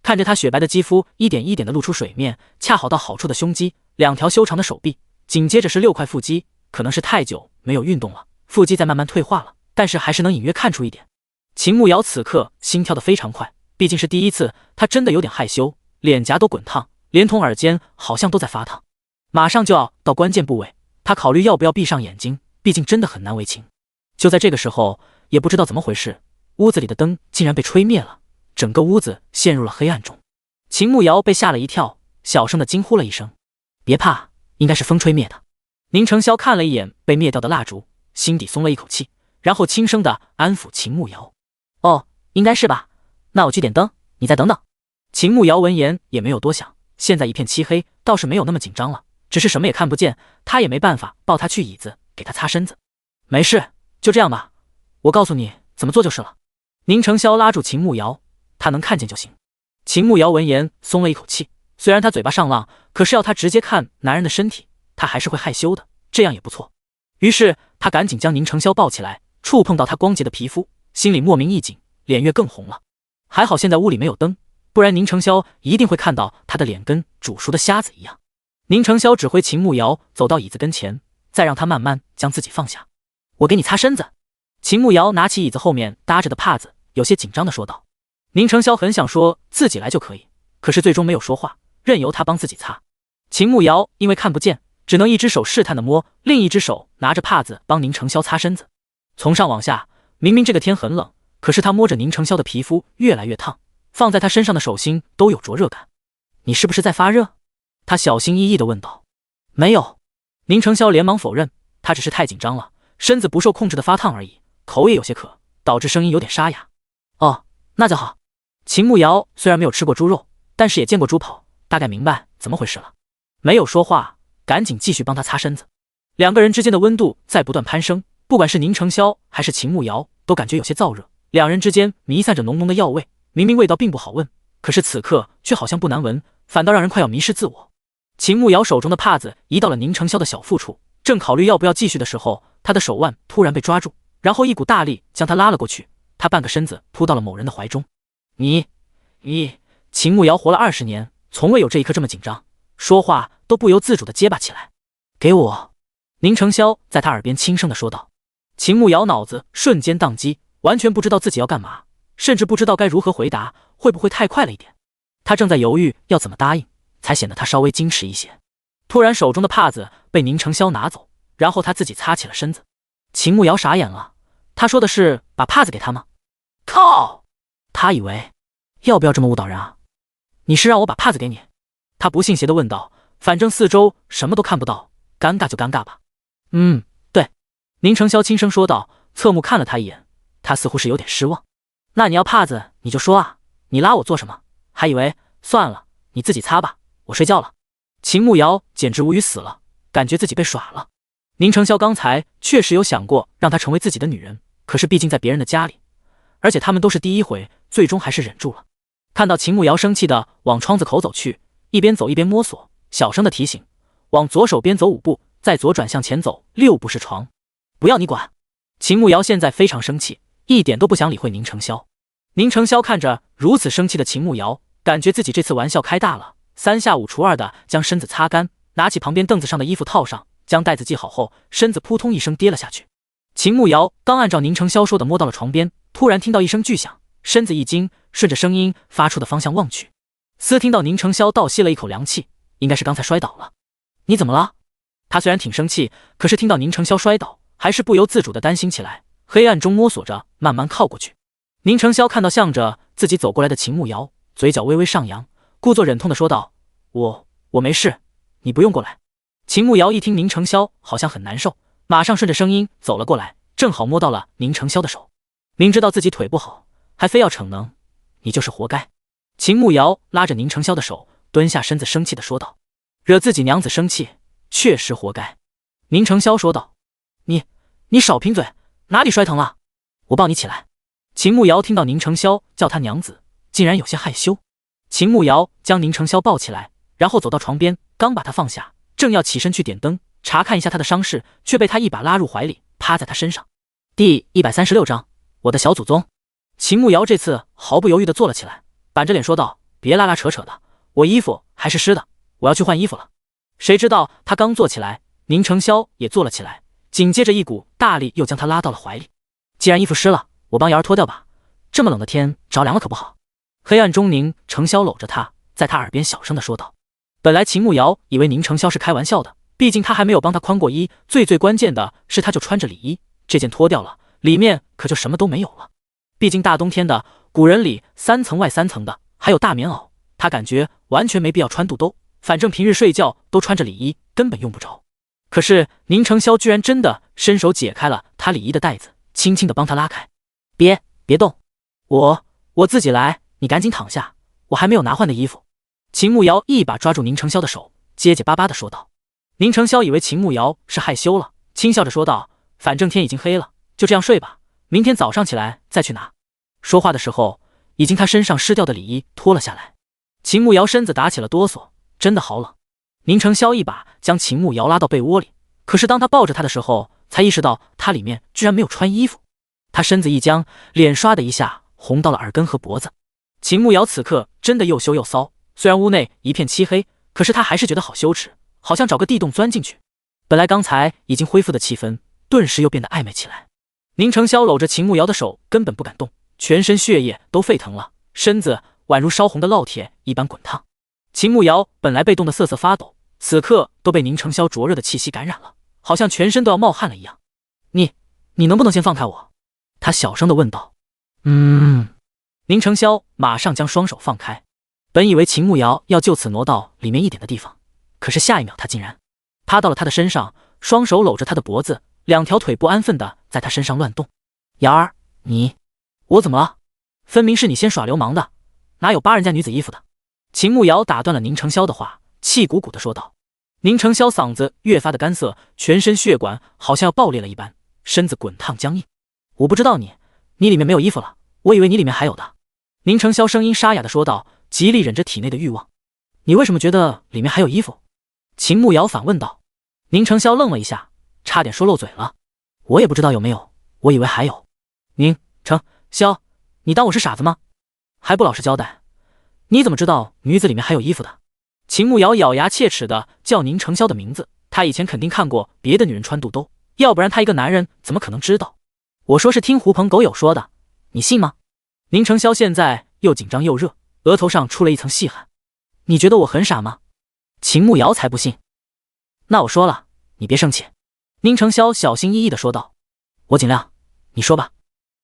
[SPEAKER 1] 看着他雪白的肌肤一点一点地露出水面，恰好到好处的胸肌，2条修长的手臂，紧接着是6块腹肌，可能是太久没有运动了，腹肌在慢慢退化了，但是还是能隐约看出一点。秦慕瑶此刻心跳得非常快，毕竟是第一次，她真的有点害羞，脸颊都滚烫，连同耳尖好像都在发烫。马上就要到关键部位，她考虑要不要闭上眼睛，毕竟真的很难为情。就在这个时候，也不知道怎么回事，屋子里的灯竟然被吹灭了，整个屋子陷入了黑暗中。秦慕瑶被吓了一跳，小声地惊呼了一声：“别怕，应该是风吹灭的。”宁承霄看了一眼被灭掉的蜡烛，心底松了一口气，然后轻声地安抚秦慕瑶：“哦，应该是吧，那我去点灯，你再等等。”秦慕瑶闻言也没有多想，现在一片漆黑，倒是没有那么紧张了，只是什么也看不见，他也没办法抱他去椅子给他擦身子。没事，就这样吧，我告诉你怎么做就是了。宁承霄拉住秦慕瑶，他能看见就行。秦慕瑶闻言松了一口气，虽然他嘴巴上浪，可是要他直接看男人的身体，他还是会害羞的，这样也不错。于是他赶紧将宁承霄抱起来，触碰到他光洁的皮肤，心里莫名一紧，脸越更红了。还好现在屋里没有灯，不然宁承霄一定会看到他的脸跟煮熟的虾子一样。宁承霄指挥秦慕瑶走到椅子跟前，再让他慢慢将自己放下。我给你擦身子。秦慕瑶拿起椅子后面搭着的帕子，有些紧张地说道。宁承霄很想说自己来就可以，可是最终没有说话，任由他帮自己擦。秦慕瑶因为看不见，只能一只手试探地摸，另一只手拿着帕子帮宁承霄擦身子。从上往下，明明这个天很冷，可是他摸着宁承霄的皮肤越来越烫，放在他身上的手心都有灼热感。你是不是在发热？他小心翼翼地问道。没有。宁承霄连忙否认，他只是太紧张了，身子不受控制的发烫而已，口也有些渴，导致声音有点沙哑。哦，那就好。秦慕瑶虽然没有吃过猪肉，但是也见过猪跑，大概明白怎么回事了，没有说话，赶紧继续帮他擦身子。两个人之间的温度在不断攀升，不管是宁承霄还是秦慕瑶都感觉有些燥热，两人之间弥散着浓浓的药味，明明味道并不好闻，可是此刻却好像不难闻，反倒让人快要迷失自我。秦慕瑶手中的帕子移到了宁承霄的小腹处，正考虑要不要继续的时候，他的手腕突然被抓住，然后一股大力将他拉了过去，他半个身子扑到了某人的怀中。你，秦慕瑶活了20年，从未有这一刻这么紧张，说话都不由自主地结巴起来。给我。宁承霄在他耳边轻声地说道。秦慕瑶脑子瞬间宕机，完全不知道自己要干嘛，甚至不知道该如何回答，会不会太快了一点。他正在犹豫要怎么答应，才显得他稍微矜持一些。突然手中的帕子被宁承霄拿走，然后他自己擦起了身子。秦慕瑶傻眼了，他说的是把帕子给他吗？靠！他以为要不要这么误导人啊？你是让我把帕子给你？他不信邪地问道，反正四周什么都看不到，尴尬就尴尬吧。对。宁承霄轻声说道，侧目看了他一眼，他似乎是有点失望。那你要帕子你就说啊，你拉我做什么？还以为算了，你自己擦吧，我睡觉了。秦慕瑶简直无语死了，感觉自己被耍了。宁承霄刚才确实有想过让她成为自己的女人，可是毕竟在别人的家里，而且他们都是第一回，最终还是忍住了。看到秦慕瑶生气的往窗子口走去，一边走一边摸索，小声的提醒：往左手边走5步，再左转向前走6步是床，不要你管。秦慕瑶现在非常生气，一点都不想理会宁承霄。宁承霄看着如此生气的秦慕瑶，感觉自己这次玩笑开大了，3下5除2的将身子擦干，拿起旁边凳子上的衣服套上，将带子系好后，身子扑通一声跌了下去。秦慕瑶刚按照宁承霄说的摸到了床边，突然听到一声巨响，身子一惊，顺着声音发出的方向望去，似听到宁承霄倒吸了一口凉气，应该是刚才摔倒了。你怎么了？他虽然挺生气，可是听到宁承霄摔倒，还是不由自主的担心起来，黑暗中摸索着慢慢靠过去。宁承霄看到向着自己走过来的秦慕瑶，嘴角微微上扬，故作忍痛的说道：我没事，你不用过来。秦慕瑶一听宁承霄好像很难受，马上顺着声音走了过来，正好摸到了宁承霄的手。明知道自己腿不好，还非要逞能，你就是活该。秦慕瑶拉着宁承霄的手，蹲下身子生气的说道：惹自己娘子生气，确实活该。宁承霄说道：你少贫嘴，哪里摔疼了？我抱你起来。秦慕瑶听到宁承霄叫她娘子，竟然有些害羞。秦慕瑶将宁承霄抱起来，然后走到床边，刚把他放下，正要起身去点灯查看一下他的伤势，却被他一把拉入怀里，趴在他身上。第136章，我的小祖宗。秦慕瑶这次毫不犹豫地坐了起来，板着脸说道：别拉拉扯扯的，我衣服还是湿的，我要去换衣服了。谁知道他刚坐起来，宁承霄也坐了起来，紧接着一股大力又将他拉到了怀里。既然衣服湿了，我帮瑶儿脱掉吧，这么冷的天着凉了可不好。黑暗中宁承霄搂着他，在他耳边小声地说道。本来秦慕瑶以为宁承霄是开玩笑的，毕竟他还没有帮他宽过衣，最关键的是他就穿着里衣，这件脱掉了，里面可就什么都没有了。毕竟大冬天的，古人里3层外3层的，还有大棉袄，他感觉完全没必要穿肚兜，反正平日睡觉都穿着里衣，根本用不着。可是宁承霄居然真的伸手解开了他里衣的带子，轻轻地帮他拉开。别动，我自己来，你赶紧躺下，我还没有拿换的衣服。秦慕瑶一把抓住宁承霄的手，结结巴巴地说道。宁承霄以为秦慕瑶是害羞了，轻笑着说道：反正天已经黑了，就这样睡吧，明天早上起来再去拿。说话的时候，已经他身上湿掉的里衣脱了下来。秦慕瑶身子打起了哆嗦，真的好冷。宁承霄一把将秦慕瑶拉到被窝里，可是当他抱着她的时候，才意识到她里面居然没有穿衣服。他身子一僵，脸刷的一下红到了耳根和脖子。秦慕瑶此刻真的又羞又骚，虽然屋内一片漆黑，可是他还是觉得好羞耻，好像找个地洞钻进去。本来刚才已经恢复的气氛，顿时又变得暧昧起来。宁承霄搂着秦慕瑶的手根本不敢动，全身血液都沸腾了，身子宛如烧红的烙铁一般滚烫。秦慕瑶本来被冻得瑟瑟发抖，此刻都被宁承霄灼热的气息感染了，好像全身都要冒汗了一样。你能不能先放开我？他小声地问道。宁承霄马上将双手放开，本以为秦慕瑶要就此挪到里面一点的地方，可是下一秒他竟然趴到了他的身上，双手搂着他的脖子，2条腿不安分地在他身上乱动。瑶儿，我怎么了？分明是你先耍流氓的，哪有扒人家女子衣服的？秦慕瑶打断了宁承霄的话，气鼓鼓地说道。宁承霄嗓子越发的干涩，全身血管好像要爆裂了一般，身子滚烫僵硬。我不知道你里面没有衣服了，我以为你里面还有的。宁承霄声音沙哑地说道，极力忍着体内的欲望。你为什么觉得里面还有衣服？秦慕瑶反问道。宁承霄愣了一下，差点说漏嘴了。我也不知道有没有，我以为还有。宁承霄，你当我是傻子吗？还不老实交代，你怎么知道女子里面还有衣服的？秦慕瑶咬牙切齿地叫宁承霄的名字，他以前肯定看过别的女人穿肚兜，要不然他一个男人怎么可能知道？我说是听狐朋狗友说的，你信吗？宁承霄现在又紧张又热，额头上出了一层细汗。你觉得我很傻吗？秦慕瑶才不信。那我说了，你别生气。宁承霄小心翼翼地说道。我尽量，你说吧。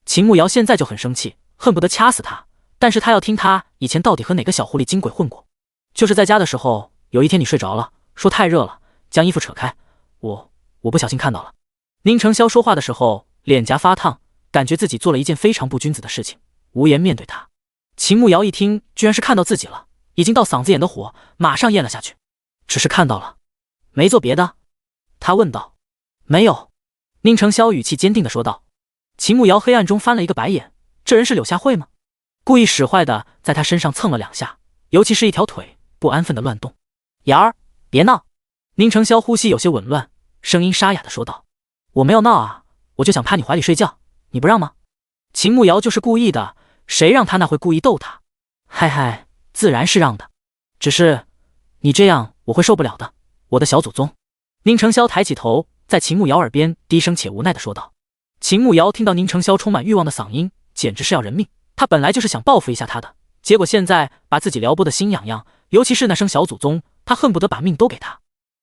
[SPEAKER 1] 秦慕瑶现在就很生气，恨不得掐死他，但是他要听他以前到底和哪个小狐狸精鬼混过。就是在家的时候，有一天你睡着了，说太热了，将衣服扯开，我不小心看到了。宁承霄说话的时候脸颊发烫，感觉自己做了一件非常不君子的事情，无颜面对他。秦慕瑶一听居然是看到自己了，已经到嗓子眼的火马上咽了下去。只是看到了。没做别的？他问道。没有。宁成霄语气坚定地说道。秦慕瑶黑暗中翻了一个白眼，这人是柳下惠吗？故意使坏的在他身上蹭了2下，尤其是一条腿，不安分地乱动。瑶儿，别闹！宁成霄呼吸有些紊乱，声音沙哑地说道。我没有闹啊，我就想趴你怀里睡觉，你不让吗？秦慕瑶就是故意的，谁让他那会故意逗他？嗨嗨，自然是让的，只是你这样我会受不了的，我的小祖宗。宁成霄抬起头，在秦慕瑶耳边低声且无奈地说道。秦慕瑶听到宁成霄充满欲望的嗓音，简直是要人命。他本来就是想报复一下他的，结果现在把自己撩拨得心痒痒，尤其是那声小祖宗，他恨不得把命都给他。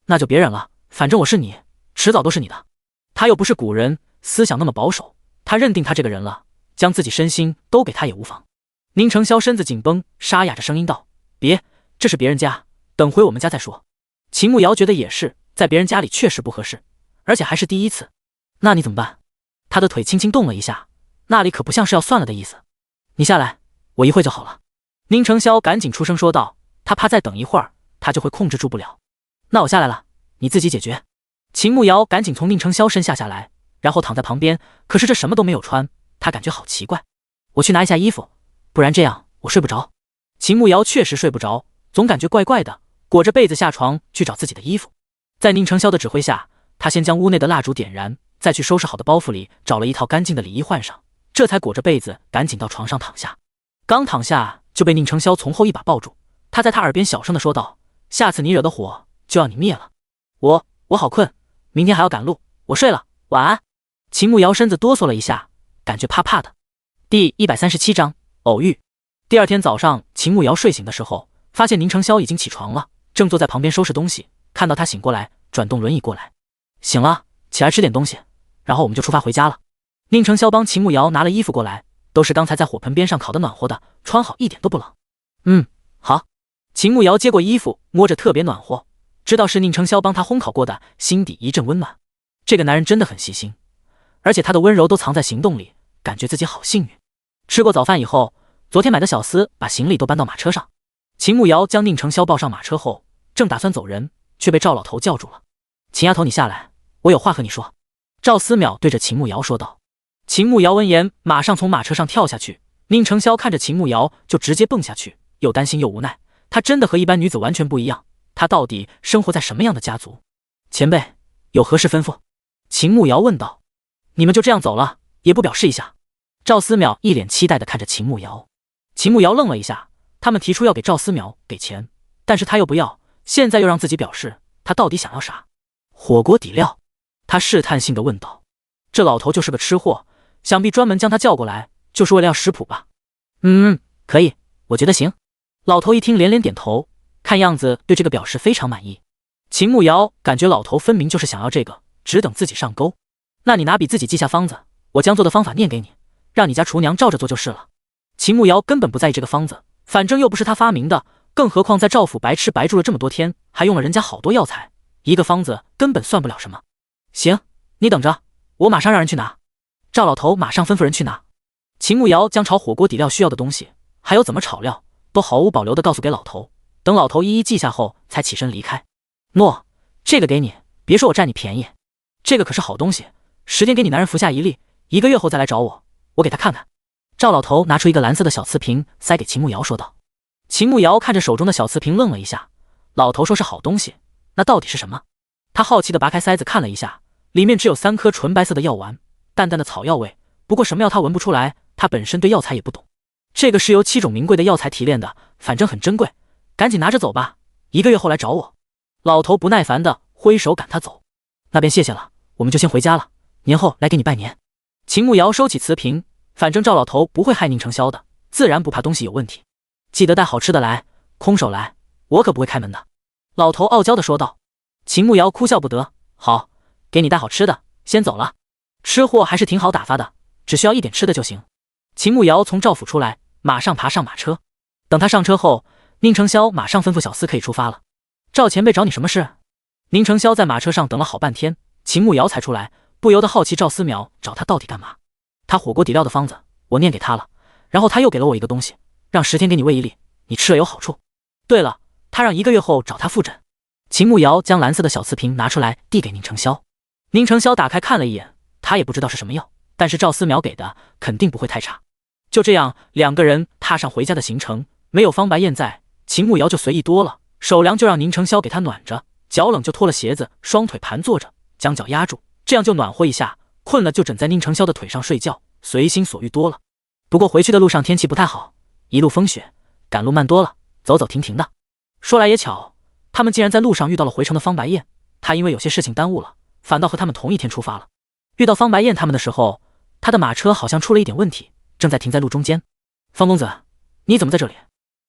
[SPEAKER 1] 那就别忍了，反正我是你，迟早都是你的。他又不是古人，思想那么保守，他认定他这个人了，将自己身心都给他也无妨。宁成霄身子紧绷，沙哑着声音道：别，这是别人家，等回我们家再说。秦慕瑶觉得也是，在别人家里确实不合适，而且还是第一次。那你怎么办？他的腿轻轻动了一下，那里可不像是要算了的意思。你下来，我一会就好了。宁成霄赶紧出声说道，他怕再等一会儿，他就会控制住不了。那我下来了，你自己解决。秦慕瑶赶紧从宁成霄身下来，然后躺在旁边，可是这什么都没有穿，他感觉好奇怪。我去拿一下衣服，不然这样我睡不着。秦慕瑶确实睡不着，总感觉怪怪的，裹着被子下床去找自己的衣服。在宁成霄的指挥下，他先将屋内的蜡烛点燃，再去收拾好的包袱里找了一套干净的里衣换上，这才裹着被子赶紧到床上躺下。刚躺下就被宁成霄从后一把抱住，他在他耳边小声地说道：下次你惹的火就要你灭了。我好困，明天还要赶路，我睡了，晚安。秦慕瑶身子哆嗦了一下，感觉怕怕的。第137章偶遇。第二天早上，秦慕瑶睡醒的时候，发现宁成霄已经起床了，正坐在旁边收拾东西。看到他醒过来，转动轮椅过来。醒了，起来吃点东西，然后我们就出发回家了。宁成霄帮秦慕瑶拿了衣服过来，都是刚才在火盆边上烤的暖和的，穿好一点都不冷。好。秦慕瑶接过衣服，摸着特别暖和，知道是宁成霄帮他烘烤过的，心底一阵温暖。这个男人真的很细心，而且他的温柔都藏在行动里，感觉自己好幸运。吃过早饭以后，昨天买的小厮把行李都搬到马车上。秦慕瑶将宁成霄抱上马车后，正打算走人，却被赵老头叫住了。秦丫头，你下来，我有话和你说。赵思邈对着秦慕瑶说道。秦慕瑶闻言，马上从马车上跳下去。宁成霄看着秦慕瑶就直接蹦下去，又担心又无奈。她真的和一般女子完全不一样，她到底生活在什么样的家族？前辈有何事吩咐？秦慕瑶问道。你们就这样走了，也不表示一下？赵思邈一脸期待地看着秦慕瑶。秦慕瑶愣了一下，他们提出要给赵思邈给钱，但是他又不要，现在又让自己表示，他到底想要啥？火锅底料？他试探性地问道。这老头就是个吃货，想必专门将他叫过来，就是为了要食谱吧？可以，我觉得行。老头一听连连点头，看样子对这个表示非常满意。秦慕瑶感觉老头分明就是想要这个，只等自己上钩。那你拿笔自己记下方子，我将做的方法念给你，让你家厨娘照着做就是了。秦慕瑶根本不在意这个方子，反正又不是他发明的，更何况在赵府白吃白住了这么多天，还用了人家好多药材，一个方子根本算不了什么。行，你等着，我马上让人去拿。赵老头马上吩咐人去拿。秦慕瑶将炒火锅底料需要的东西，还有怎么炒料，都毫无保留地告诉给老头。等老头一一记下后，才起身离开。诺，这个给你，别说我占你便宜，这个可是好东西，10天给你男人服下1粒，1个月后再来找我，我给他看看。赵老头拿出一个蓝色的小瓷瓶，塞给秦慕瑶说道。秦慕瑶看着手中的小瓷瓶愣了一下，老头说是好东西，那到底是什么？他好奇地拔开塞子看了一下，里面只有3颗纯白色的药丸，淡淡的草药味，不过什么药他闻不出来，他本身对药材也不懂。这个是由7种名贵的药材提炼的，反正很珍贵，赶紧拿着走吧，1个月后来找我。老头不耐烦地挥手赶他走。那便谢谢了，我们就先回家了，年后来给你拜年。秦慕瑶收起瓷瓶，反正赵老头不会害宁成霄的，自然不怕东西有问题。记得带好吃的来，空手来，我可不会开门的。老头傲娇地说道。秦慕瑶哭笑不得，好，给你带好吃的，先走了。吃货还是挺好打发的，只需要一点吃的就行。秦慕瑶从赵府出来，马上爬上马车。等他上车后，宁成霄马上吩咐小厮可以出发了。赵前辈找你什么事？宁成霄在马车上等了好半天，秦慕瑶才出来，不由得好奇赵思邈找他到底干嘛。他火锅底料的方子我念给他了，然后他又给了我一个东西，让10天给你喂1粒，你吃了有好处。对了，他让1个月后找他复诊。秦慕瑶将蓝色的小瓷瓶拿出来递给宁承霄，宁承霄打开看了一眼，他也不知道是什么药，但是赵思邈给的肯定不会太差。就这样，两个人踏上回家的行程，没有方白燕在，秦慕瑶就随意多了，手凉就让宁承霄给他暖着，脚冷就脱了鞋子，双腿盘坐着，将脚压住，这样就暖和一下，困了就枕在宁承霄的腿上睡觉，随心所欲多了。不过回去的路上天气不太好，一路风雪，赶路慢多了，走走停停的。说来也巧，他们竟然在路上遇到了回城的方白燕，他因为有些事情耽误了，反倒和他们同一天出发了。遇到方白燕他们的时候，他的马车好像出了一点问题，正在停在路中间。方公子，你怎么在这里？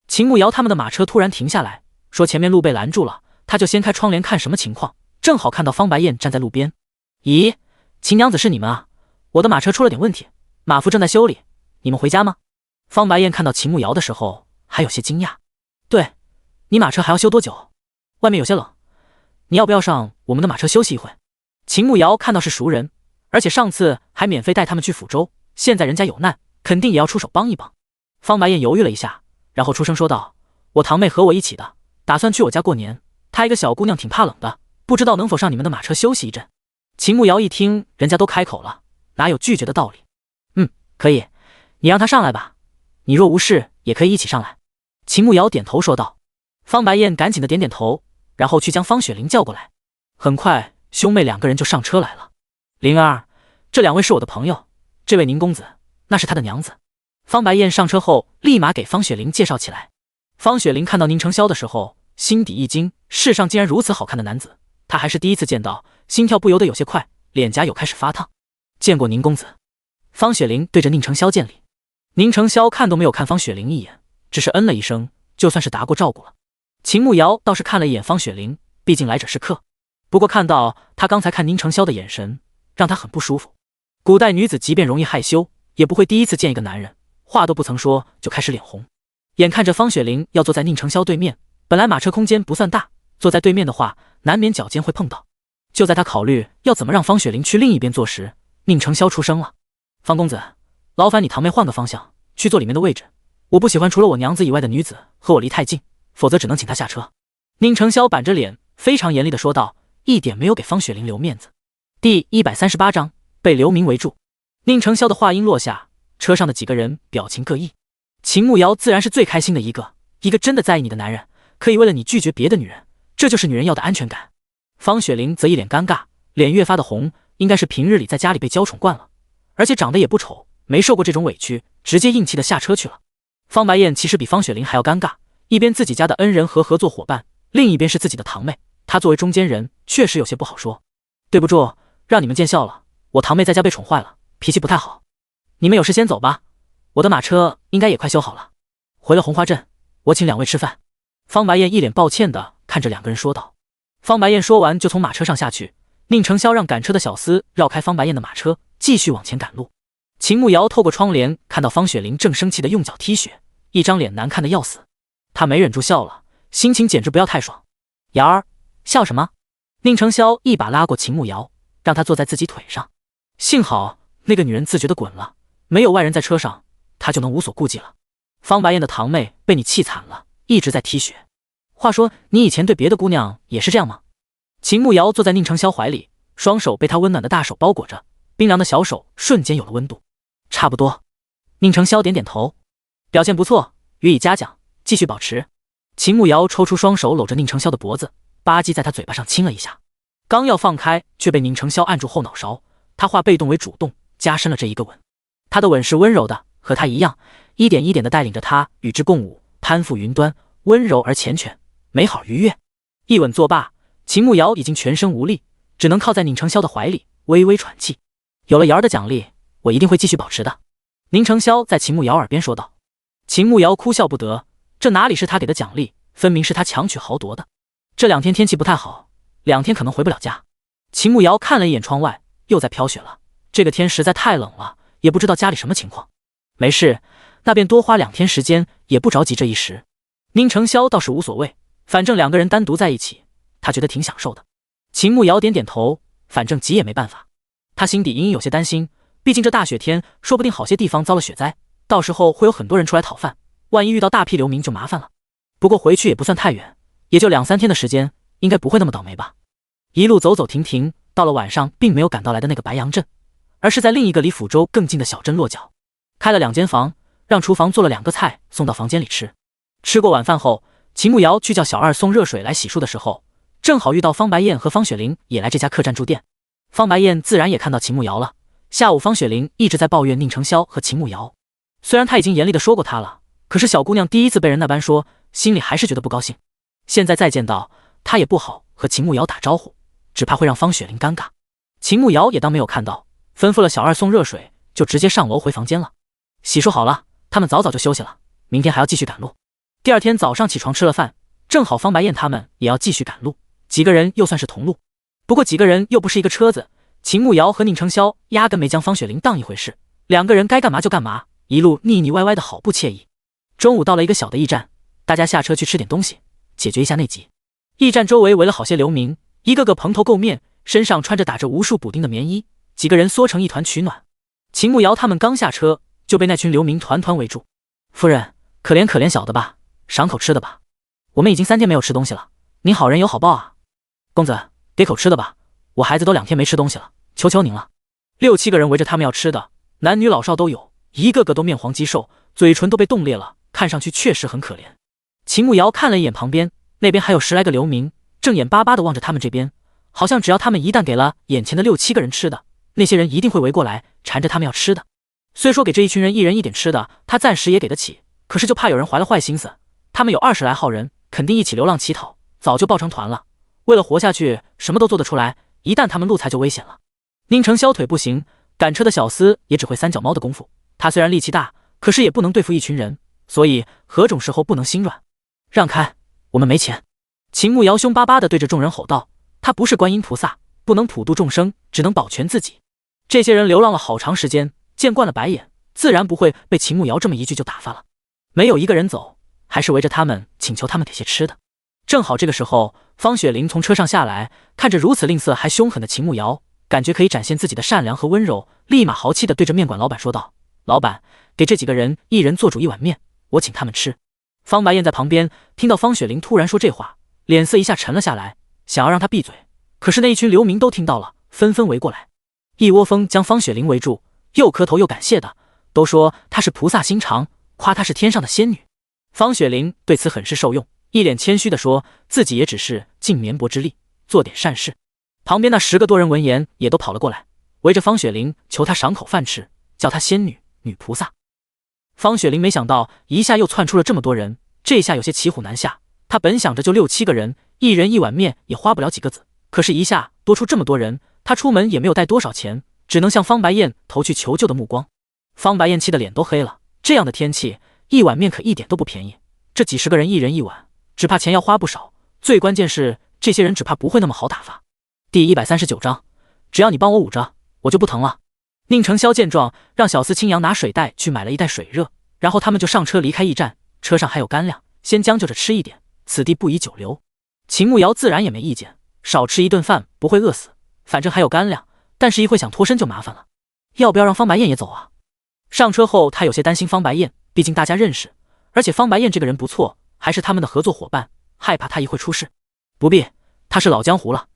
[SPEAKER 1] 秦慕瑶他们的马车突然停下来，说前面路被拦住了，他就掀开窗帘看什么情况，正好看到方白燕站在路边。咦，秦娘子是你们啊？我的马车出了点问题，马夫正在修理，你们回家吗？方白燕看到秦慕瑶的时候还有些惊讶。对，你马车还要修多久？外面有些冷，你要不要上我们的马车休息一会？秦慕瑶看到是熟人，而且上次还免费带他们去抚州，现在人家有难，肯定也要出手帮一帮。方白燕犹豫了一下，然后出声说道：我堂妹和我一起的，打算去我家过年，她一个小姑娘挺怕冷的，不知道能否上你们的马车休息一阵。秦慕瑶一听人家都开口了，哪有拒绝的道理？可以，你让她上来吧，你若无事也可以一起上来。秦慕瑶点头说道。方白燕赶紧的点点头，然后去将方雪玲叫过来。很快兄妹两个人就上车来了。灵儿，这两位是我的朋友，这位宁公子那是他的娘子。方白燕上车后立马给方雪玲介绍起来。方雪玲看到宁承霄的时候心底一惊，世上竟然如此好看的男子，她还是第一次见到，心跳不由得有些快，脸颊有开始发烫。见过宁公子。方雪玲对着宁承霄见礼。宁承霄看都没有看方雪玲一眼，只是嗯了一声，就算是答过照顾了。秦慕瑶倒是看了一眼方雪玲，毕竟来者是客，不过看到他刚才看宁承霄的眼神，让他很不舒服。古代女子即便容易害羞，也不会第一次见一个男人，话都不曾说就开始脸红。眼看着方雪玲要坐在宁承霄对面，本来马车空间不算大，坐在对面的话难免脚尖会碰到。就在他考虑要怎么让方雪玲去另一边坐时，宁承霄出声了：方公子，劳烦你堂妹换个方向去坐里面的位置，我不喜欢除了我娘子以外的女子和我离太近，否则只能请她下车。宁承霄板着脸非常严厉地说道，一点没有给方雪玲留面子。第138章被刘明围住。宁承霄的话音落下，车上的几个人表情各异。秦慕瑶自然是最开心的一个真的在意你的男人，可以为了你拒绝别的女人，这就是女人要的安全感。方雪玲则一脸尴尬，脸越发的红，应该是平日里在家里被娇宠惯了，而且长得也不丑，没受过这种委屈，直接硬气的下车去了。方白燕其实比方雪玲还要尴尬，一边自己家的恩人和合作伙伴，另一边是自己的堂妹，她作为中间人确实有些不好说。对不住，让你们见笑了，我堂妹在家被宠坏了，脾气不太好。你们有事先走吧，我的马车应该也快修好了，回了红花镇，我请两位吃饭。方白燕一脸抱歉的看着两个人说道。方白燕说完就从马车上下去，宁承霄让赶车的小厮绕开方白燕的马车，继续往前赶路。秦慕瑶透过窗帘看到方雪玲正生气的用脚踢雪，一张脸难看的要死，她没忍住笑了，心情简直不要太爽。瑶儿，笑什么？宁承霄一把拉过秦慕瑶，让她坐在自己腿上。幸好那个女人自觉的滚了，没有外人在车上，她就能无所顾忌了。方白燕的堂妹被你气惨了，一直在踢雪。话说你以前对别的姑娘也是这样吗？秦慕瑶坐在宁承霄怀里，双手被他温暖的大手包裹着，冰凉的小手瞬间有了温度。差不多。宁承霄点点头，表现不错，予以嘉奖，继续保持。秦慕瑶抽出双手搂着宁承霄的脖子，吧唧在他嘴巴上亲了一下，刚要放开，却被宁承霄按住后脑勺，他化被动为主动，加深了这一个吻。他的吻是温柔的，和他一样，一点一点地带领着他与之共舞，攀附云端，温柔而缱绻，美好愉悦。一吻作罢，秦慕瑶已经全身无力，只能靠在宁承霄的怀里微微喘气。有了瑶儿的奖励，我一定会继续保持的。宁承霄在秦慕瑶耳边说道。秦慕瑶哭笑不得，这哪里是他给的奖励，分明是他强取豪夺的。这两天天气不太好，2天可能回不了家。秦慕瑶看了一眼窗外，又在飘雪了，这个天实在太冷了，也不知道家里什么情况。没事，那便多花2天时间，也不着急这一时。宁承霄倒是无所谓，反正两个人单独在一起，他觉得挺享受的。秦慕瑶点点头，反正急也没办法。他心底隐隐有些担心，毕竟这大雪天，说不定好些地方遭了雪灾，到时候会有很多人出来讨饭，万一遇到大批流民就麻烦了。不过回去也不算太远，也就2、3天的时间，应该不会那么倒霉吧。一路走走停停，到了晚上并没有赶到来的那个白杨镇，而是在另一个离抚州更近的小镇落脚，开了2间房，让厨房做了2个菜送到房间里吃。吃过晚饭后，秦慕瑶去叫小二送热水来洗漱的时候，正好遇到方白燕和方雪玲也来这家客栈住店。方白燕自然也看到秦慕瑶了。下午方雪玲一直在抱怨宁承霄和秦慕瑶，虽然他已经严厉的说过他了，可是小姑娘第一次被人那般说，心里还是觉得不高兴。现在再见到他也不好和秦慕瑶打招呼，只怕会让方雪玲尴尬。秦慕瑶也当没有看到，吩咐了小二送热水，就直接上楼回房间了。洗漱好了，他们早早就休息了，明天还要继续赶路。第二天早上起床吃了饭，正好方白燕他们也要继续赶路，几个人又算是同路。不过几个人又不是一个车子，秦慕瑶和宁承霄压根没将方雪玲当一回事，2个人该干嘛就干嘛，一路腻腻歪歪的好不惬意。中午到了一个小的驿站，大家下车去吃点东西，解决一下内急。驿站周围围了好些流民，一个个蓬头垢面，身上穿着打着无数补丁的棉衣，几个人缩成一团取暖。秦慕瑶他们刚下车就被那群流民团团围住。夫人，可怜可怜小的吧，赏口吃的吧，我们已经3天没有吃东西了，您好人有好报啊。公子，给口吃的吧，我孩子都2天没吃东西了，求求您了。6、7个人围着他们要吃的，男女老少都有，一个个都面黄肌瘦，嘴唇都被冻裂了，看上去确实很可怜。秦慕瑶看了一眼旁边，那边还有10来个流民，正眼巴巴地望着他们这边，好像只要他们一旦给了眼前的6、7个人吃的，那些人一定会围过来缠着他们要吃的。虽说给这一群人一人一点吃的，他暂时也给得起，可是就怕有人怀了坏心思。他们有20来号人，肯定一起流浪乞讨，早就抱成团了。为了活下去，什么都做得出来，一旦他们路财就危险了。宁承霄腿不行，赶车的小厮也只会3脚猫的功夫。他虽然力气大，可是也不能对付一群人，所以何种时候不能心软。让开，我们没钱。秦慕瑶凶巴巴地对着众人吼道：“他不是观音菩萨，不能普度众生，只能保全自己。”这些人流浪了好长时间，见惯了白眼，自然不会被秦慕瑶这么一句就打发了。没有一个人走，还是围着他们请求他们给些吃的。正好这个时候，方雪玲从车上下来，看着如此吝啬还凶狠的秦慕瑶，感觉可以展现自己的善良和温柔，立马豪气地对着面馆老板说道：“老板，给这几个人一人做煮1碗面，我请他们吃。”方白燕在旁边听到方雪玲突然说这话，脸色一下沉了下来，想要让他闭嘴，可是那一群流民都听到了，纷纷围过来，一窝蜂将方雪玲围住，又磕头又感谢的，都说她是菩萨心肠，夸她是天上的仙女。方雪玲对此很是受用，一脸谦虚地说自己也只是尽绵薄之力做点善事。旁边那10个多人闻言也都跑了过来，围着方雪玲求她赏口饭吃，叫她仙女、女菩萨。方雪玲没想到一下又窜出了这么多人，这下有些骑虎难下。她本想着就6、7个人，一人1碗面也花不了几个子，可是一下多出这么多人，她出门也没有带多少钱，只能向方白燕投去求救的目光。方白燕气得脸都黑了，这样的天气1碗面可一点都不便宜，这几10个人一人1碗，只怕钱要花不少，最关键是这些人只怕不会那么好打发。第139章，只要你帮我捂着，我就不疼了。宁承霄见状，让小厮青阳拿水袋去买了一袋水热，然后他们就上车离开驿站，车上还有干粮，先将就着吃一点，此地不宜久留。秦慕瑶自然也没意见，少吃1顿饭不会饿死，反正还有干粮，但是一会想脱身就麻烦了。要不要让方白燕也走啊？上车后他有些担心方白燕，毕竟大家认识，而且方白燕这个人不错，还是他们的合作伙伴，害怕他一会出事。不必，他是老江湖了，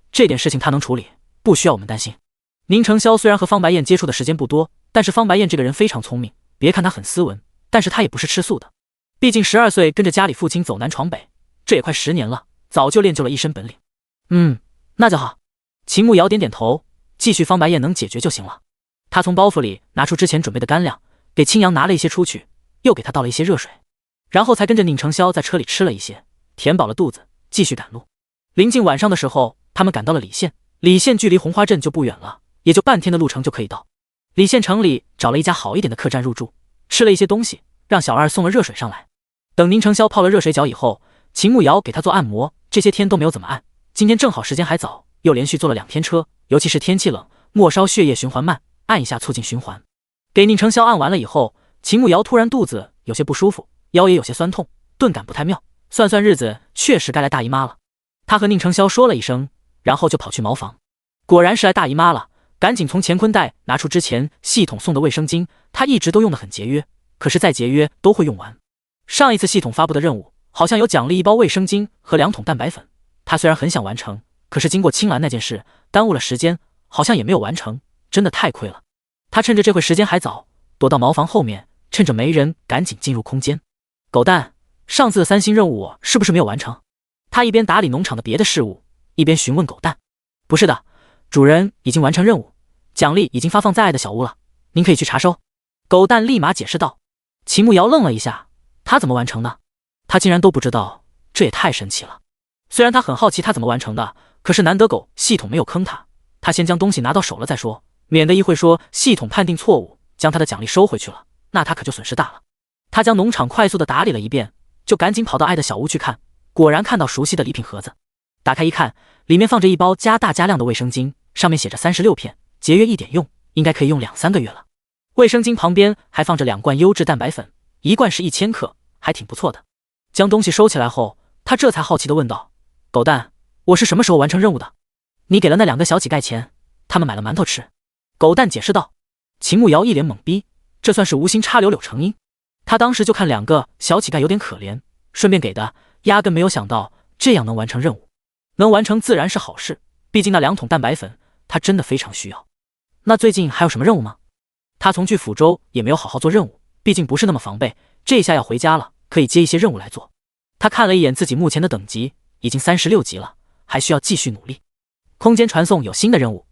[SPEAKER 1] 这点事情他能处理，不需要我们担心。宁承霄虽然和方白燕接触的时间不多，但是方白燕这个人非常聪明，别看他很斯文，但是他也不是吃素的，毕竟12岁跟着家里父亲走南闯北，这也快10年了，早就练就了一身本领。那就好。秦慕瑶点点头，继续方白燕能解决就行了。他从包袱里拿出之前准备的干粮，给青阳拿了一些出去，又给他倒了一些热水，然后才跟着宁承霄在车里吃了一些，填饱了肚子，继续赶路。临近晚上的时候，他们赶到了李县，李县距离红花镇就不远了，也就半天的路程就可以到。李县城里找了一家好一点的客栈入住，吃了一些东西，让小二送了热水上来。等宁承霄泡了热水脚以后，秦慕瑶给他做按摩，这些天都没有怎么按，今天正好时间还早，又连续坐了2天车，尤其是天气冷，末梢血液循环慢，按一下促进循环。给宁承霄按完了以后，秦慕瑶突然肚子有些不舒服，腰也有些酸痛，顿感不太妙，算算日子确实该来大姨妈了。他和宁承霄说了一声，然后就跑去茅房，果然是来大姨妈了，赶紧从乾坤袋拿出之前系统送的卫生巾，他一直都用得很节约，可是再节约都会用完。上一次系统发布的任务好像有奖励1包卫生巾和2桶蛋白粉，他虽然很想完成，可是经过青兰那件事，耽误了时间，好像也没有完成，真的太亏了。他趁着这会时间还早，躲到茅房后面，趁着没人，赶紧进入空间。狗蛋，上次的3星任务我是不是没有完成？他一边打理农场的别的事务，一边询问狗蛋。不是的，主人已经完成任务，奖励已经发放在爱的小屋了，您可以去查收。狗蛋立马解释道。秦牧瑶愣了一下，他怎么完成的？他竟然都不知道，这也太神奇了。虽然他很好奇他怎么完成的，可是难得狗系统没有坑他，他先将东西拿到手了再说，免得一会说系统判定错误，将他的奖励收回去了，那他可就损失大了。他将农场快速的打理了一遍，就赶紧跑到爱的小屋去看，果然看到熟悉的礼品盒子。打开一看，里面放着一包加大加量的卫生巾，上面写着36片，节约一点用，应该可以用2-3个月了。卫生巾旁边还放着2罐优质蛋白粉，一罐是1000克，还挺不错的。将东西收起来后，他这才好奇地问道：狗蛋，我是什么时候完成任务的？你给了那2个小乞丐钱，他们买了馒头吃。狗蛋解释道。秦牧瑶一脸懵逼，这算是无心插柳柳成荫。他当时就看2个小乞丐有点可怜，顺便给的，压根没有想到这样能完成任务。能完成自然是好事，毕竟那2桶蛋白粉他真的非常需要。那最近还有什么任务吗？他从去抚州也没有好好做任务，毕竟不是那么防备，这下要回家了，可以接一些任务来做。他看了一眼自己目前的等级，已经36级了，还需要继续努力。空间传送有新的任务，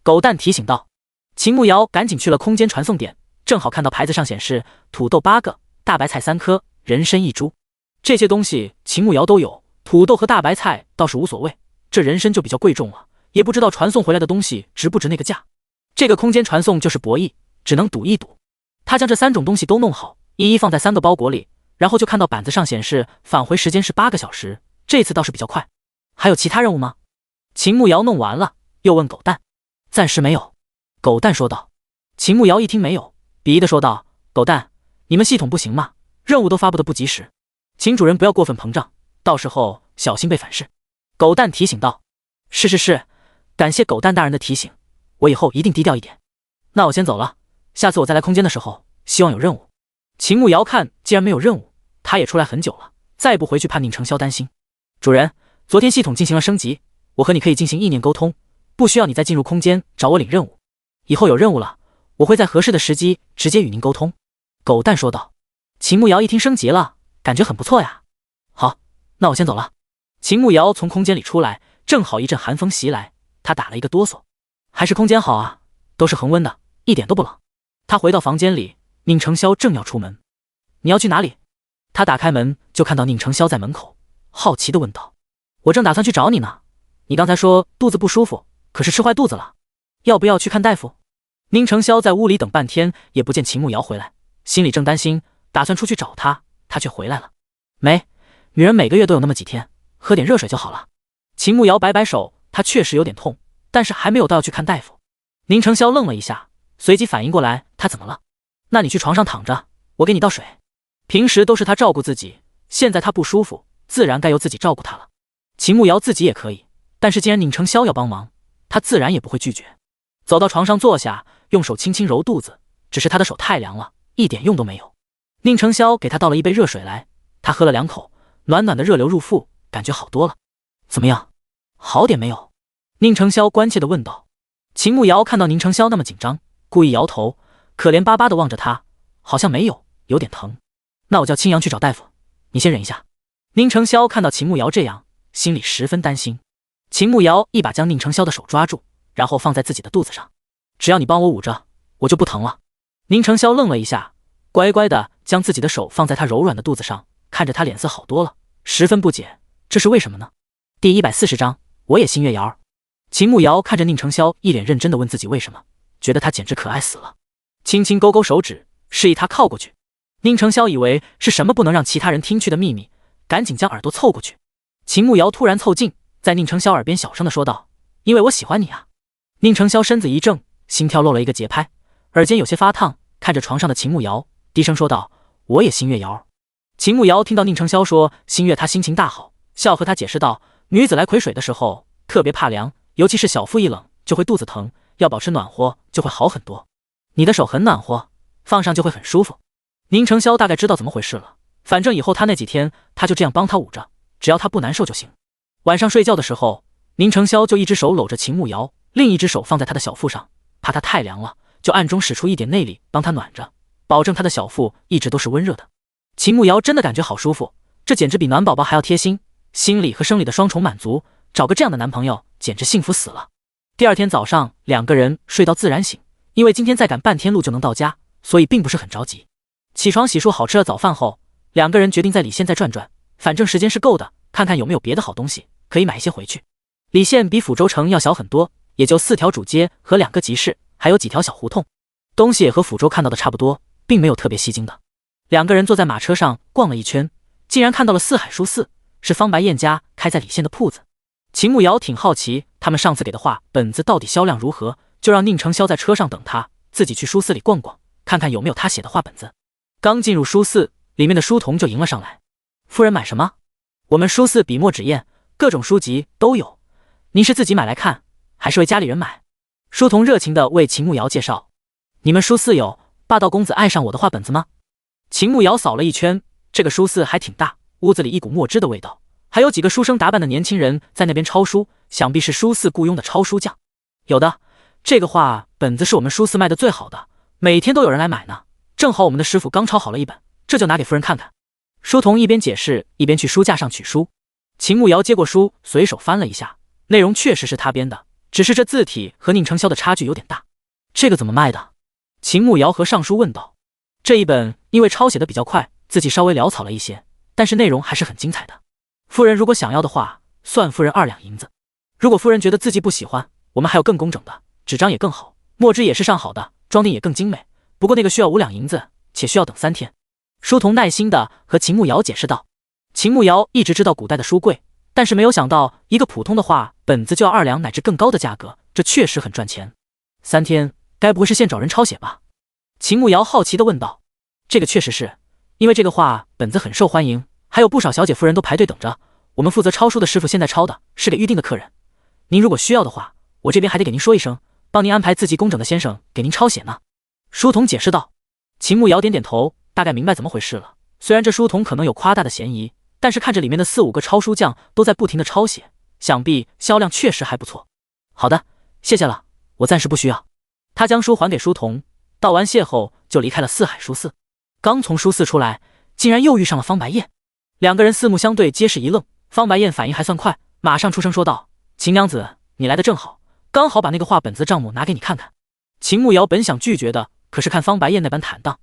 [SPEAKER 1] 狗蛋提醒道。秦牧瑶赶紧去了空间传送点，正好看到牌子上显示土豆8个，大白菜3颗，人参1株。这些东西秦牧瑶都有，土豆和大白菜倒是无所谓，这人参就比较贵重了，也不知道传送回来的东西值不值那个价。这个空间传送就是博弈，只能赌一赌。他将这3种东西都弄好，一一放在3个包裹里，然后就看到板子上显示返回时间是8个小时，这次倒是比较快。还有其他任务吗？秦牧瑶弄完了，又问狗蛋。暂时没有，狗蛋说道。秦牧瑶一听没有，鄙夷地说道：狗蛋，你们系统不行吗？任务都发布的不及时，请主人不要过分膨胀，到时候小心被反噬。狗蛋提醒道。是，感谢狗蛋大人的提醒，我以后一定低调一点。那我先走了，下次我再来空间的时候，希望有任务。秦牧瑶看既然没有任务，他也出来很久了，再不回去怕宁承霄担心。主人，昨天系统进行了升级，我和你可以进行意念沟通，不需要你再进入空间找我领任务。以后有任务了，我会在合适的时机直接与您沟通。狗蛋说道。秦牧瑶一听升级了，感觉很不错呀。好，那我先走了。秦牧瑶从空间里出来，正好一阵寒风袭来，他打了一个哆嗦。还是空间好啊，都是恒温的，一点都不冷。他回到房间里，宁承霄正要出门。你要去哪里？他打开门就看到宁承霄在门口，好奇地问道。我正打算去找你呢，你刚才说肚子不舒服，可是吃坏肚子了，要不要去看大夫？宁承霄在屋里等半天也不见秦牧瑶回来，心里正担心，打算出去找他，他却回来了。没，女人每个月都有那么几天，喝点热水就好了。秦牧瑶摆摆手，他确实有点痛，但是还没有到要去看大夫。宁承霄愣了一下，随即反应过来他怎么了。那你去床上躺着，我给你倒水。平时都是他照顾自己，现在他不舒服，自然该由自己照顾他了。秦牧瑶自己也可以，但是既然宁承霄要帮忙，他自然也不会拒绝。走到床上坐下，用手轻轻揉肚子，只是他的手太凉了，一点用都没有。宁承霄给他倒了一杯热水来，他喝了2口，暖暖的热流入腹，感觉好多了。怎么样，好点没有？宁承霄关切地问道。秦牧瑶看到宁承霄那么紧张，故意摇头，可怜巴巴地望着他，好像没有，有点疼。那我叫青阳去找大夫，你先忍一下。宁承霄看到秦牧瑶这样，心里十分担心。秦牧瑶一把将宁承霄的手抓住，然后放在自己的肚子上。只要你帮我捂着，我就不疼了。宁承霄愣了一下，乖乖地将自己的手放在他柔软的肚子上，看着他脸色好多了，十分不解，这是为什么呢？第140章，我也信月瑶。秦牧瑶看着宁承霄一脸认真地问自己为什么，觉得他简直可爱死了，轻轻勾勾手指，示意他靠过去。宁承霄以为是什么不能让其他人听去的秘密，赶紧将耳朵凑过去。秦牧瑶突然凑近，在宁承霄耳边小声地说道：因为我喜欢你啊。宁承霄身子一怔，心跳漏了一个节拍，耳尖有些发烫，看着床上的秦牧瑶，低声说道：我也心月瑶。秦牧瑶听到宁承霄说心月，他心情大好，笑和他解释道：女子来癸水的时候特别怕凉，尤其是小腹一冷就会肚子疼，要保持暖和就会好很多。你的手很暖和，放上就会很舒服。宁承霄大概知道怎么回事了，反正以后他那几天他就这样帮他捂着，只要他不难受就行。晚上睡觉的时候，宁承霄就一只手搂着秦慕瑶，另一只手放在她的小腹上，怕她太凉了，就暗中使出一点内力帮她暖着，保证她的小腹一直都是温热的。秦慕瑶真的感觉好舒服，这简直比暖宝宝还要贴心，心理和生理的双重满足，找个这样的男朋友简直幸福死了。第二天早上，两个人睡到自然醒，因为今天再赶半天路就能到家，所以并不是很着急。起床洗漱好吃了早饭后，两个人决定在李县再转转，反正时间是够的，看看有没有别的好东西可以买一些回去。李县比抚州城要小很多，也就4条主街和2个集市，还有几条小胡同，东西也和抚州看到的差不多，并没有特别吸睛的。两个人坐在马车上逛了一圈，竟然看到了四海书肆，是方白燕家开在李县的铺子。秦慕瑶挺好奇他们上次给的画本子到底销量如何，就让宁承霄在车上等他，自己去书肆里逛逛，看看有没有他写的画本子。刚进入书肆，里面的书童就迎了上来：“夫人买什么？我们书肆笔墨纸砚，各种书籍都有，您是自己买来看，还是为家里人买？”书童热情地为秦慕瑶介绍：“你们书肆有霸道公子爱上我的画本子吗？”秦慕瑶扫了一圈，这个书肆还挺大，屋子里一股墨汁的味道，还有几个书生打扮的年轻人在那边抄书，想必是书肆雇佣的抄书匠。有的，这个画本子是我们书肆卖的最好的，每天都有人来买呢，正好我们的师傅刚抄好了一本，这就拿给夫人看看。书童一边解释一边去书架上取书。秦慕瑶接过书，随手翻了一下，内容确实是他编的，只是这字体和宁承霄的差距有点大。这个怎么卖的？秦慕瑶和尚书问道。这一本因为抄写的比较快，字迹稍微潦草了一些，但是内容还是很精彩的。夫人如果想要的话，算夫人2两银子。如果夫人觉得字迹不喜欢，我们还有更工整的，纸张也更好，墨汁也是上好的，装订也更精美，不过那个需要5两银子，且需要等3天。书童耐心地和秦慕瑶解释道。秦慕瑶一直知道古代的书贵，但是没有想到一个普通的画本子就要2两乃至更高的价格，这确实很赚钱。3天，该不会是现找人抄写吧？秦慕瑶好奇地问道。这个确实是，因为这个画本子很受欢迎，还有不少小姐夫人都排队等着。我们负责抄书的师傅现在抄的是给预定的客人，您如果需要的话，我这边还得给您说一声，帮您安排字迹工整的先生给您抄写呢。书童解释道。秦慕瑶点点头，大概明白怎么回事了。虽然这书童可能有夸大的嫌疑，但是看着里面的4、5个抄书匠都在不停的抄写，想必销量确实还不错。好的，谢谢了，我暂时不需要。他将书还给书童，道完谢后就离开了四海书肆。刚从书肆出来，竟然又遇上了方白燕。两个人四目相对，皆是一愣。方白燕反应还算快，马上出声说道：“秦娘子，你来的正好，刚好把那个画本子账目拿给你看看。”秦慕瑶本想拒绝的，可是看方白燕那般坦荡，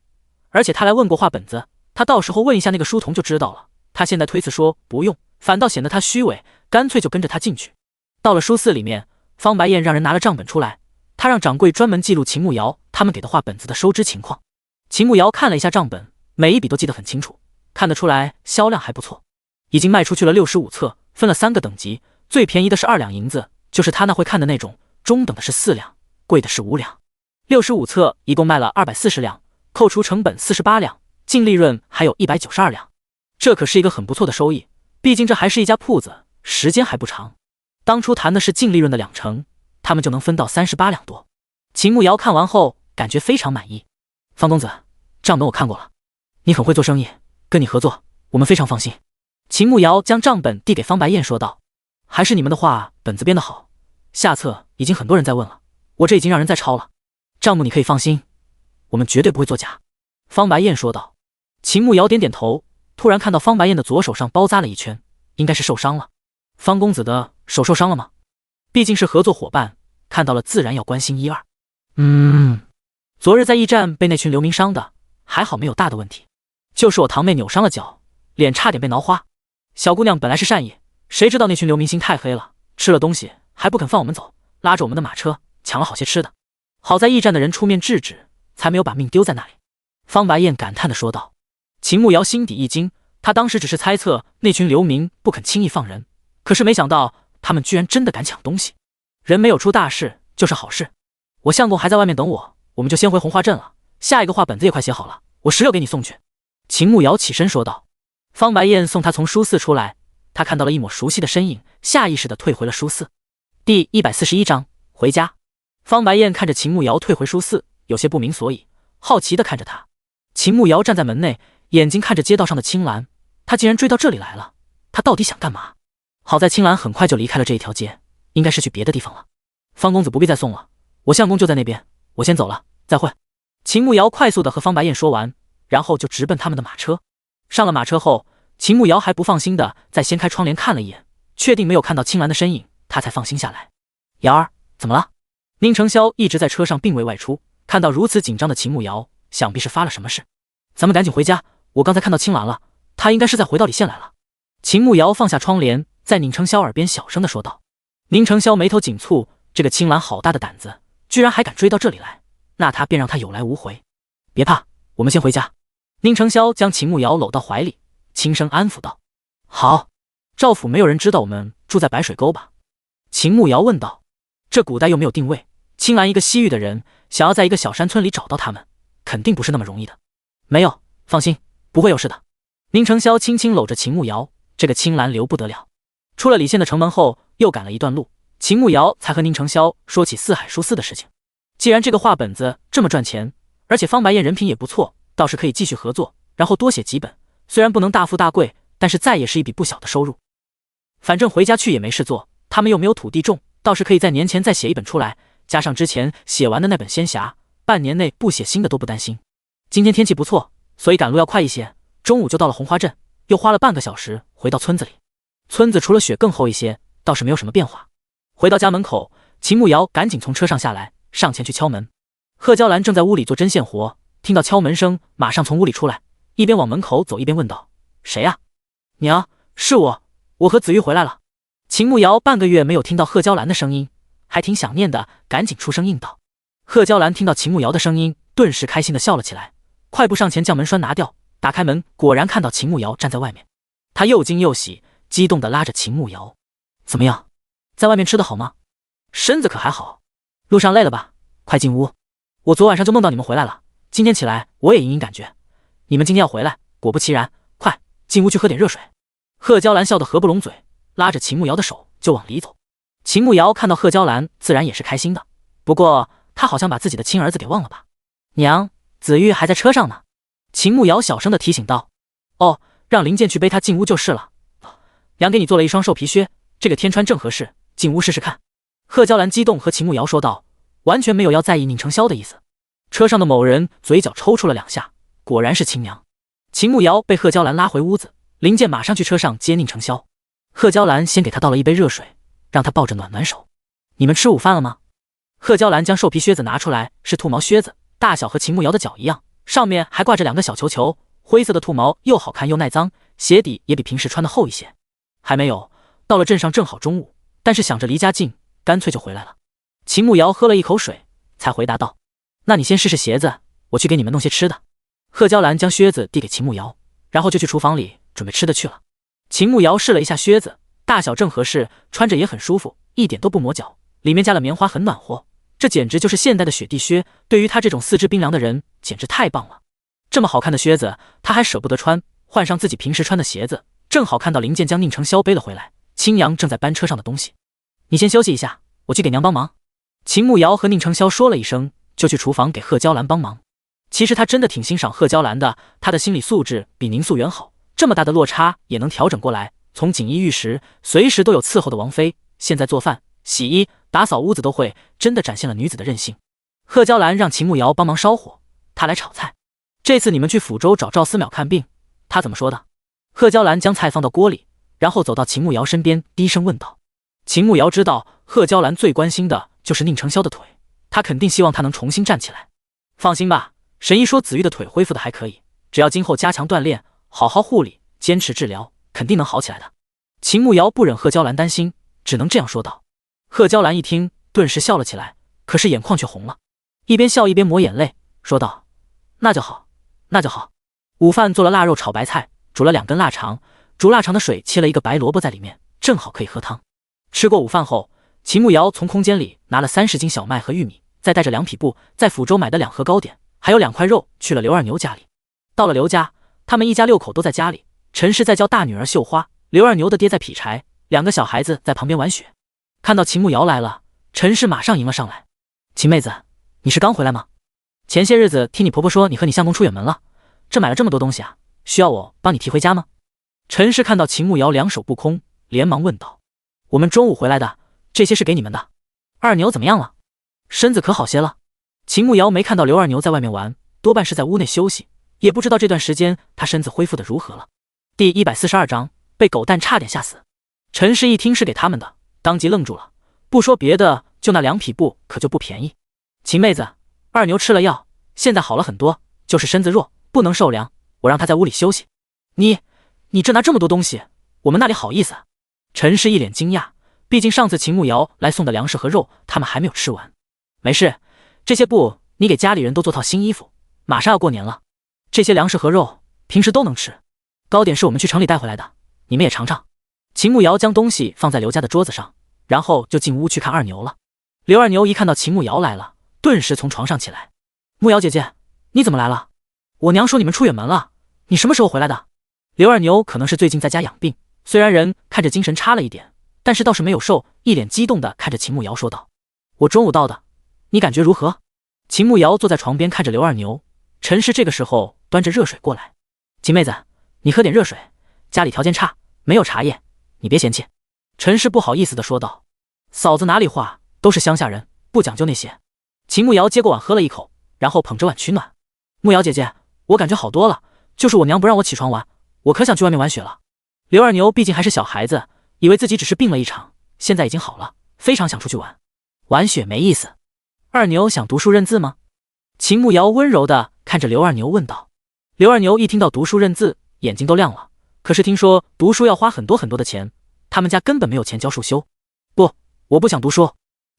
[SPEAKER 1] 而且他来问过画本子，他到时候问一下那个书童就知道了。他现在推辞说不用，反倒显得他虚伪，干脆就跟着他进去。到了书肆里面，方白燕让人拿了账本出来，他让掌柜专门记录秦慕瑶他们给的画本子的收支情况。秦慕瑶看了一下账本，每一笔都记得很清楚，看得出来销量还不错，已经卖出去了65册，分了3个等级，最便宜的是2两银子，就是他那会看的那种，中等的是4两，贵的是5两。65册一共卖了240两，扣除成本48两，净利润还有192两，这可是一个很不错的收益，毕竟这还是一家铺子，时间还不长。当初谈的是净利润的2成，他们就能分到38两多。秦慕瑶看完后感觉非常满意。方公子，账本我看过了，你很会做生意，跟你合作我们非常放心。秦慕瑶将账本递给方白燕说道：“还是你们的画本子编得好，下册已经很多人在问了，我这已经让人在抄了，账目你可以放心，我们绝对不会作假。”方白燕说道。秦慕瑶点点头，突然看到方白燕的左手上包扎了一圈，应该是受伤了。方公子的手受伤了吗？毕竟是合作伙伴，看到了自然要关心一二。昨日在驿站被那群流民伤的，还好没有大的问题，就是我堂妹扭伤了脚，脸差点被挠花。小姑娘本来是善意，谁知道那群流民心太黑了，吃了东西还不肯放我们走，拉着我们的马车抢了好些吃的，好在驿站的人出面制止，才没有把命丢在那里。方白燕感叹地说道。秦慕瑶心底一惊，他当时只是猜测那群流民不肯轻易放人，可是没想到他们居然真的敢抢东西。人没有出大事就是好事，我相公还在外面等我们就先回红花镇了，下一个画本子也快写好了，我石榴给你送去。秦慕瑶起身说道。方白燕送他从书肆出来，他看到了一抹熟悉的身影，下意识地退回了书肆。第141章回家。方白燕看着秦慕瑶退回书肆，有些不明所以，好奇地看着他。秦慕瑶站在门内，眼睛看着街道上的青蓝，他竟然追到这里来了，他到底想干嘛？好在青兰很快就离开了这一条街，应该是去别的地方了。方公子不必再送了，我相公就在那边，我先走了，再会。秦慕瑶快速的和方白燕说完，然后就直奔他们的马车。上了马车后，秦慕瑶还不放心的再掀开窗帘看了一眼，确定没有看到青兰的身影，他才放心下来。瑶儿，怎么了？宁承霄一直在车上并未外出，看到如此紧张的秦慕瑶，想必是发了什么事。咱们赶紧回家，我刚才看到青兰了，她应该是在回到里县来了。秦慕瑶放下窗帘，在宁承霄耳边小声的说道。宁承霄眉头紧蹙，这个青兰好大的胆子，居然还敢追到这里来，那他便让他有来无回。别怕，我们先回家。宁承霄将秦慕瑶搂到怀里，轻声安抚道。好，赵府没有人知道我们住在白水沟吧？秦慕瑶问道。这古代又没有定位，青兰一个西域的人，想要在一个小山村里找到他们，肯定不是那么容易的。没有，放心，不会有事的。宁承霄轻轻搂着秦慕瑶，这个青兰留不得了。出了李县的城门后，又赶了一段路，秦慕瑶才和宁承霄说起四海书寺的事情。既然这个画本子这么赚钱，而且方白燕人品也不错，倒是可以继续合作，然后多写几本，虽然不能大富大贵，但是再也是一笔不小的收入。反正回家去也没事做，他们又没有土地种，倒是可以在年前再写一本出来，加上之前写完的那本仙侠，半年内不写新的都不担心。今天天气不错，所以赶路要快一些，中午就到了红花镇，又花了半个小时回到村子里。村子除了雪更厚一些，倒是没有什么变化。回到家门口，秦慕瑶赶紧从车上下来，上前去敲门。贺娇兰正在屋里做针线活，听到敲门声，马上从屋里出来，一边往门口走一边问道：谁呀？娘，是我和子玉回来了。秦慕瑶半个月没有听到贺娇兰的声音，还挺想念的，赶紧出声应道。贺娇兰听到秦慕瑶的声音，顿时开心的笑了起来，快步上前将门栓拿掉，打开门，果然看到秦慕瑶站在外面。她又惊又喜，激动的拉着秦慕瑶：怎么样，在外面吃的好吗？身子可还好？路上累了吧？快进屋。我昨晚上就梦到你们回来了，今天起来我也隐隐感觉你们今天要回来，果不其然，快进屋去喝点热水。贺娇兰笑得合不拢嘴，拉着秦慕瑶的手就往里走。秦慕瑶看到贺娇兰自然也是开心的，不过她好像把自己的亲儿子给忘了吧。娘，子玉还在车上呢。秦慕瑶小声的提醒道。哦，让林健去背他进屋就是了。娘给你做了一双兽皮靴，这个天穿正合适，进屋试试看。贺娇兰激动和秦慕瑶说道，完全没有要在意宁承霄的意思。车上的某人嘴角抽搐了两下，果然是亲娘。秦慕瑶被贺娇兰拉回屋子，林健马上去车上接宁承霄。贺娇兰先给他倒了一杯热水，让他抱着暖暖手。你们吃午饭了吗？贺娇兰将兽皮靴子拿出来，是兔毛靴子，大小和秦慕瑶的脚一样，上面还挂着两个小球球，灰色的兔毛又好看又耐脏，鞋底也比平时穿的厚一些。还没有，到了镇上正好中午，但是想着离家近，干脆就回来了。秦慕瑶喝了一口水，才回答道：那你先试试鞋子，我去给你们弄些吃的。贺娇兰将靴子递给秦慕瑶，然后就去厨房里准备吃的去了。秦慕瑶试了一下靴子，大小正合适，穿着也很舒服，一点都不磨脚，里面加了棉花，很暖和，这简直就是现代的雪地靴，对于他这种四肢冰凉的人简直太棒了。这么好看的靴子他还舍不得穿，换上自己平时穿的鞋子，正好看到林健将宁承霄背了回来，亲娘正在搬车上的东西。你先休息一下，我去给娘帮忙。秦慕瑶和宁承霄说了一声，就去厨房给贺娇兰帮忙。其实他真的挺欣赏贺娇兰的，她的心理素质比宁素媛好，这么大的落差也能调整过来，从锦衣玉食随时都有伺候的王妃，现在做饭、洗衣、打扫屋子都会，真的展现了女子的韧性。贺娇兰让秦慕瑶帮忙烧火，她来炒菜。这次你们去抚州找赵思邈看病，他怎么说的？贺娇兰将菜放到锅里，然后走到秦慕瑶身边，低声问道。秦慕瑶知道贺娇兰最关心的就是宁承霄的腿，她肯定希望他能重新站起来。放心吧，神医说子玉的腿恢复的还可以，只要今后加强锻炼，好好护理，坚持治疗，肯定能好起来的。秦慕瑶不忍贺娇兰担心，只能这样说道。贺娇兰一听，顿时笑了起来，可是眼眶却红了，一边笑一边抹眼泪，说道：那就好，那就好。午饭做了腊肉炒白菜，煮了2根腊肠，煮腊肠的水切了一个白萝卜在里面，正好可以喝汤。吃过午饭后，秦慕瑶从空间里拿了30斤小麦和玉米，再带着2匹布，在抚州买的2盒糕点，还有2块肉，去了刘二牛家里。到了刘家，他们一家6口都在家里，陈氏在教大女儿绣花，刘二牛的爹在劈柴，2个小孩子在旁边玩雪。看到秦慕瑶来了，陈氏马上迎了上来。秦妹子，你是刚回来吗？前些日子听你婆婆说你和你相公出远门了，这买了这么多东西啊，需要我帮你提回家吗？陈氏看到秦慕瑶两手不空，连忙问道。我们中午回来的，这些是给你们的。二牛怎么样了？身子可好些了？秦慕瑶没看到刘二牛在外面玩，多半是在屋内休息，也不知道这段时间他身子恢复的如何了。第142章被狗蛋差点吓死。陈氏一听是给他们的，当即愣住了。不说别的，就那2匹布可就不便宜。秦妹子，二牛吃了药，现在好了很多，就是身子弱，不能受凉，我让他在屋里休息。你这拿这么多东西，我们那里好意思啊？陈氏一脸惊讶，毕竟上次秦慕瑶来送的粮食和肉，他们还没有吃完。没事，这些布你给家里人都做套新衣服，马上要过年了，这些粮食和肉平时都能吃。糕点是我们去城里带回来的，你们也尝尝。秦慕瑶将东西放在刘家的桌子上，然后就进屋去看二牛了。刘二牛一看到秦慕瑶来了，顿时从床上起来。慕瑶姐姐，你怎么来了？我娘说你们出远门了，你什么时候回来的？刘二牛可能是最近在家养病，虽然人看着精神差了一点，但是倒是没有瘦，一脸激动地看着秦慕瑶说道：我中午到的，你感觉如何？秦慕瑶坐在床边看着刘二牛，陈氏这个时候端着热水过来。秦妹子，你喝点热水，家里条件差，没有茶叶，你别嫌弃。陈氏不好意思地说道：嫂子哪里话，都是乡下人，不讲究那些。秦慕瑶接过碗喝了一口，然后捧着碗取暖。慕瑶姐姐，我感觉好多了，就是我娘不让我起床玩，我可想去外面玩雪了。刘二牛毕竟还是小孩子，以为自己只是病了一场，现在已经好了，非常想出去玩。玩雪没意思。二牛想读书认字吗？秦慕瑶温柔地看着刘二牛问道。刘二牛一听到读书认字，眼睛都亮了。可是听说读书要花很多很多的钱，他们家根本没有钱教束修。不，我不想读书。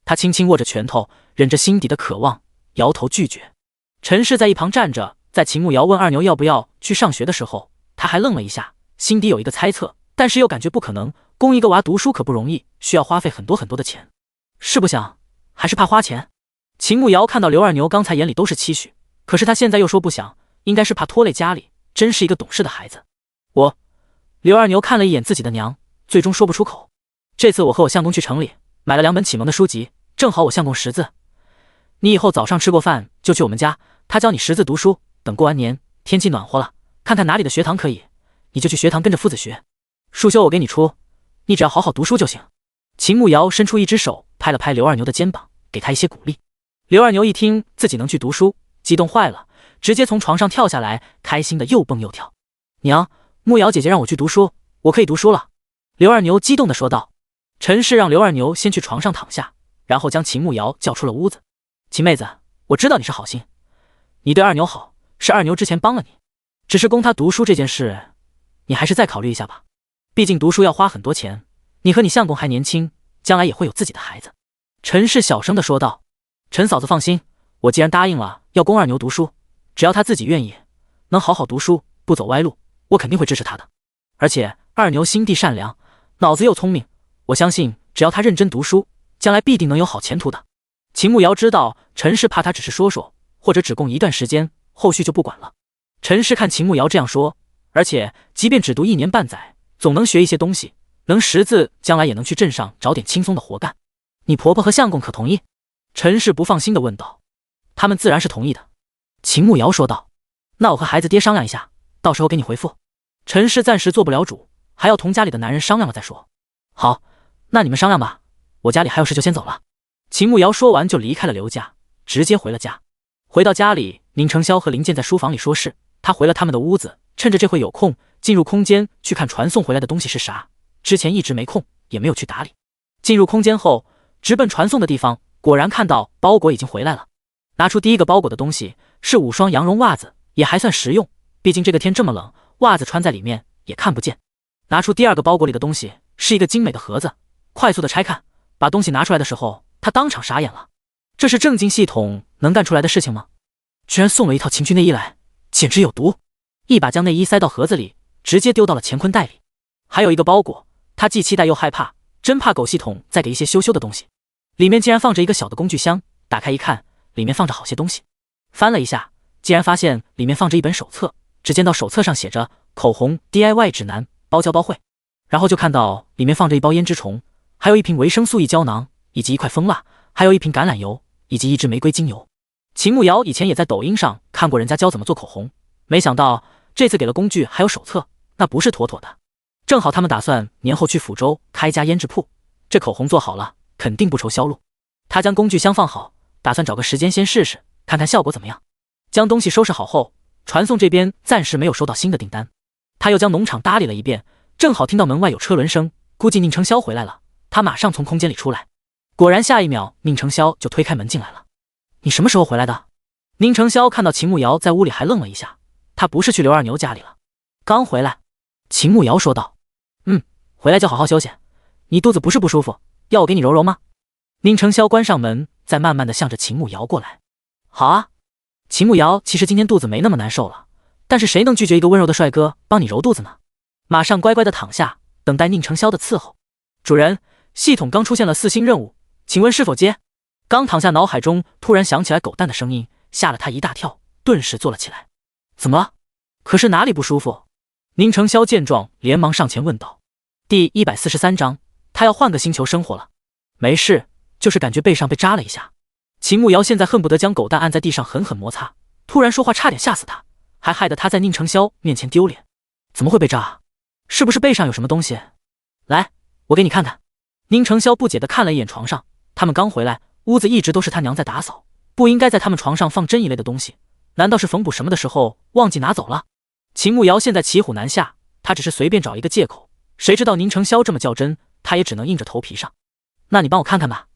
[SPEAKER 1] 他轻轻握着拳头，忍着心底的渴望，摇头拒绝。陈氏在一旁站着，在秦慕瑶问二牛要不要去上学的时候，他还愣了一下，心底有一个猜测，但是又感觉不可能，供一个娃读书可不容易，需要花费很多很多的钱。是不想，还是怕花钱？秦慕瑶看到刘二牛刚才眼里都是期许，可是他现在又说不想，应该是怕拖累家里，真是一个懂事的孩子。刘二牛看了一眼自己的娘，最终说不出口。这次我和我相公去城里买了2本启蒙的书籍，正好我相公识字，你以后早上吃过饭就去我们家，他教你识字读书，等过完年天气暖和了，看看哪里的学堂可以，你就去学堂跟着夫子学。束修我给你出，你只要好好读书就行。秦慕瑶伸出一只手拍了拍刘二牛的肩膀，给他一些鼓励。刘二牛一听自己能去读书，激动坏了，直接从床上跳下来，开心的又蹦又跳。娘，慕瑶姐姐让我去读书，我可以读书了。刘二牛激动地说道。陈氏让刘二牛先去床上躺下，然后将秦慕瑶叫出了屋子。秦妹子，我知道你是好心，你对二牛好，是二牛之前帮了你，只是供他读书这件事，你还是再考虑一下吧。毕竟读书要花很多钱，你和你相公还年轻，将来也会有自己的孩子。陈氏小声地说道。陈嫂子放心，我既然答应了要供二牛读书，只要他自己愿意，能好好读书，不走歪路，我肯定会支持他的。而且二牛心地善良，脑子又聪明，我相信只要他认真读书，将来必定能有好前途的。秦慕瑶知道陈氏怕他只是说说，或者只供一段时间，后续就不管了。陈氏看秦慕瑶这样说，而且即便只读1年半载，总能学一些东西，能识字，将来也能去镇上找点轻松的活干。你婆婆和相公可同意？陈氏不放心地问道。他们自然是同意的。秦慕瑶说道。那我和孩子爹商量一下，到时候给你回复。陈氏暂时做不了主，还要同家里的男人商量了再说。好，那你们商量吧，我家里还有事就先走了。秦慕瑶说完就离开了刘家，直接回了家。回到家里，宁承霄和林健在书房里说事，他回了他们的屋子，趁着这会有空，进入空间去看传送回来的东西是啥，之前一直没空，也没有去打理。进入空间后，直奔传送的地方，果然看到包裹已经回来了。拿出第一个包裹的东西是5双羊绒袜子，也还算实用，毕竟这个天这么冷，袜子穿在里面也看不见。拿出第二个包裹里的东西是一个精美的盒子，快速的拆看，把东西拿出来的时候，他当场傻眼了。这是正经系统能干出来的事情吗？居然送了一套情趣内衣来，简直有毒！一把将内衣塞到盒子里，直接丢到了乾坤袋里。还有一个包裹，他既期待又害怕，真怕狗系统再给一些羞羞的东西。里面竟然放着一个小的工具箱，打开一看，里面放着好些东西。翻了一下，竟然发现里面放着一本手册，只见到手册上写着口红 DIY 指南，包教包会。然后就看到里面放着一包胭脂虫，还有一瓶维生素 E 胶囊，以及一块蜂蜡，还有一瓶橄榄油，以及一支玫瑰精油。秦慕瑶以前也在抖音上看过人家教怎么做口红，没想到这次给了工具还有手册，那不是妥妥的。正好他们打算年后去抚州开一家胭脂铺，这口红做好了，肯定不愁销路。他将工具箱放好，打算找个时间先试试，看看效果怎么样。将东西收拾好后，传送这边暂时没有收到新的订单。他又将农场搭理了一遍，正好听到门外有车轮声，估计宁承霄回来了。他马上从空间里出来，果然下一秒宁承霄就推开门进来了。你什么时候回来的？宁承霄看到秦慕瑶在屋里还愣了一下，他不是去刘二牛家里了？刚回来。秦慕瑶说道。回来就好好休息，你肚子不是不舒服，要我给你揉揉吗？宁承霄关上门，再慢慢地向着秦慕瑶过来。好啊。秦慕瑶其实今天肚子没那么难受了，但是谁能拒绝一个温柔的帅哥帮你揉肚子呢？马上乖乖地躺下，等待宁承霄的伺候。主人，系统刚出现了4星任务，请问是否接？刚躺下，脑海中突然响起来狗蛋的声音，吓了他一大跳，顿时坐了起来。怎么了？可是哪里不舒服？宁承霄见状，连忙上前问道。第143章，他要换个星球生活了。没事，就是感觉背上被扎了一下。秦慕瑶现在恨不得将狗蛋按在地上狠狠摩擦，突然说话差点吓死他，还害得他在宁承霄面前丢脸。怎么会被扎啊？是不是背上有什么东西？来，我给你看看。宁承霄不解地看了一眼床上，他们刚回来，屋子一直都是他娘在打扫，不应该在他们床上放针一类的东西，难道是缝补什么的时候忘记拿走了？秦慕瑶现在骑虎难下，他只是随便找一个借口，谁知道宁承霄这么较真，他也只能硬着头皮上。那你帮我看看吧。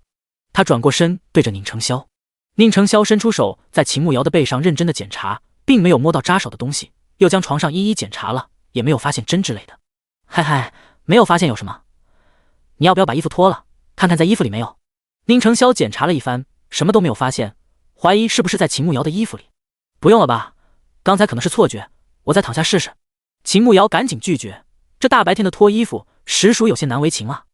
[SPEAKER 1] 他转过身对着宁承霄。宁承霄伸出手在秦慕瑶的背上认真的检查，并没有摸到扎手的东西，又将床上一一检查了，也没有发现针之类的。嗨，没有发现有什么。你要不要把衣服脱了，看看在衣服里没有？宁承霄检查了一番，什么都没有发现，怀疑是不是在秦慕瑶的衣服里。不用了吧，刚才可能是错觉，我再躺下试试。秦慕瑶赶紧拒绝，这大白天的脱衣服实属有些难为情啊。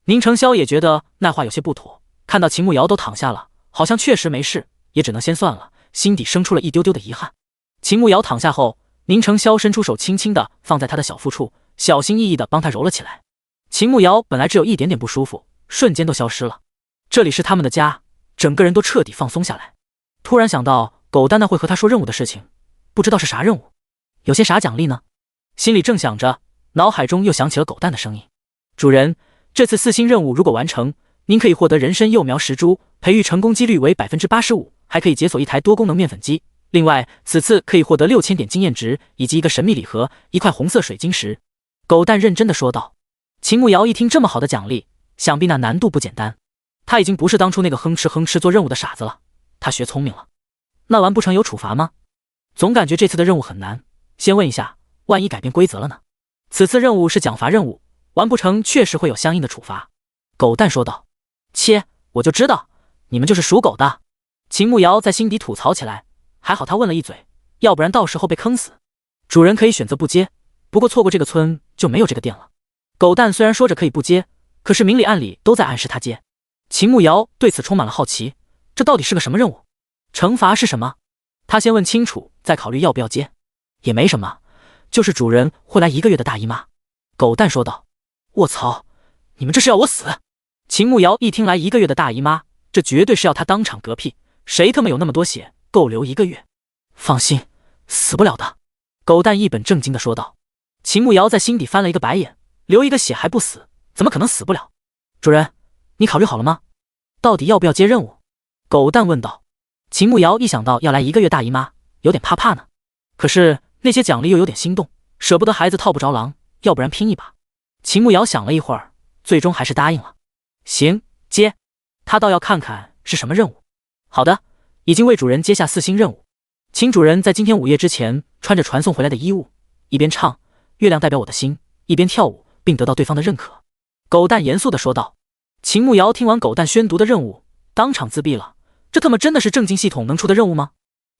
[SPEAKER 1] 宁承霄也觉得那话有些不妥，看到秦慕瑶都躺下了，好像确实没事，也只能先算了，心底生出了一丢丢的遗憾。秦慕瑶躺下后，宁承霄伸出手轻轻地放在他的小腹处，小心翼翼地帮他揉了起来。秦慕瑶本来只有一点点不舒服，瞬间都消失了。这里是他们的家，整个人都彻底放松下来。突然想到狗蛋那会和他说任务的事情，不知道是啥任务，有些啥奖励呢？心里正想着，脑海中又响起了狗蛋的声音。主人，这次4星任务如果完成，您可以获得人参幼苗10株，培育成功几率为 85%， 还可以解锁一台多功能面粉机。另外，此次可以获得6000点经验值，以及一个神秘礼盒，1块红色水晶石。狗蛋认真的说道。秦慕瑶一听这么好的奖励，想必那难度不简单。他已经不是当初那个哼哧做任务的傻子了，他学聪明了。那完不成有处罚吗？总感觉这次的任务很难，先问一下，万一改变规则了呢？此次任务是奖罚任务，完不成确实会有相应的处罚。狗蛋说道。切，我就知道你们就是属狗的。秦慕瑶在心底吐槽起来，还好他问了一嘴，要不然到时候被坑死。主人可以选择不接，不过错过这个村就没有这个店了。狗蛋虽然说着可以不接，可是明里暗里都在暗示他接。秦慕瑶对此充满了好奇，这到底是个什么任务？惩罚是什么？他先问清楚，再考虑要不要接。也没什么，就是主人会来1个月的大姨妈。狗蛋说道。卧槽，你们这是要我死？秦慕瑶一听来1个月的大姨妈，这绝对是要他当场嗝屁，谁他妈有那么多血够流1个月？放心，死不了的。狗蛋一本正经地说道。秦慕瑶在心底翻了一个白眼，流1个血还不死，怎么可能死不了？主人，你考虑好了吗？到底要不要接任务？狗蛋问道。秦慕瑶一想到要来1个月大姨妈，有点怕怕呢。可是那些奖励又有点心动，舍不得孩子套不着狼，要不然拼一把。秦慕瑶想了一会儿，最终还是答应了。行，接。他倒要看看是什么任务。好的，已经为主人接下4星任务，请主人在今天午夜之前穿着传送回来的衣物，一边唱月亮代表我的心，一边跳舞，并得到对方的认可。狗蛋严肃地说道。秦慕瑶听完狗蛋宣读的任务，当场自闭了。这他妈真的是正经系统能出的任务吗？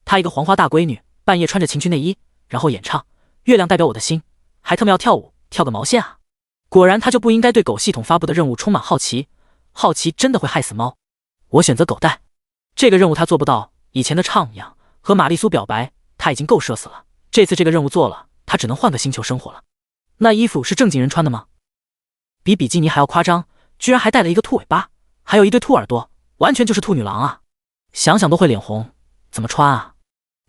[SPEAKER 1] 她一个黄花大闺女，半夜穿着情趣内衣，然后演唱月亮代表我的心，还他妈要跳舞，跳个毛线啊！果然他就不应该对狗系统发布的任务充满好奇，好奇真的会害死猫。我选择狗蛋。这个任务他做不到，以前的唱样和玛丽苏表白他已经够社死了，这次这个任务做了，他只能换个星球生活了。那衣服是正经人穿的吗？比比基尼还要夸张，居然还带了一个兔尾巴，还有一对兔耳朵，完全就是兔女郎啊！想想都会脸红，怎么穿啊？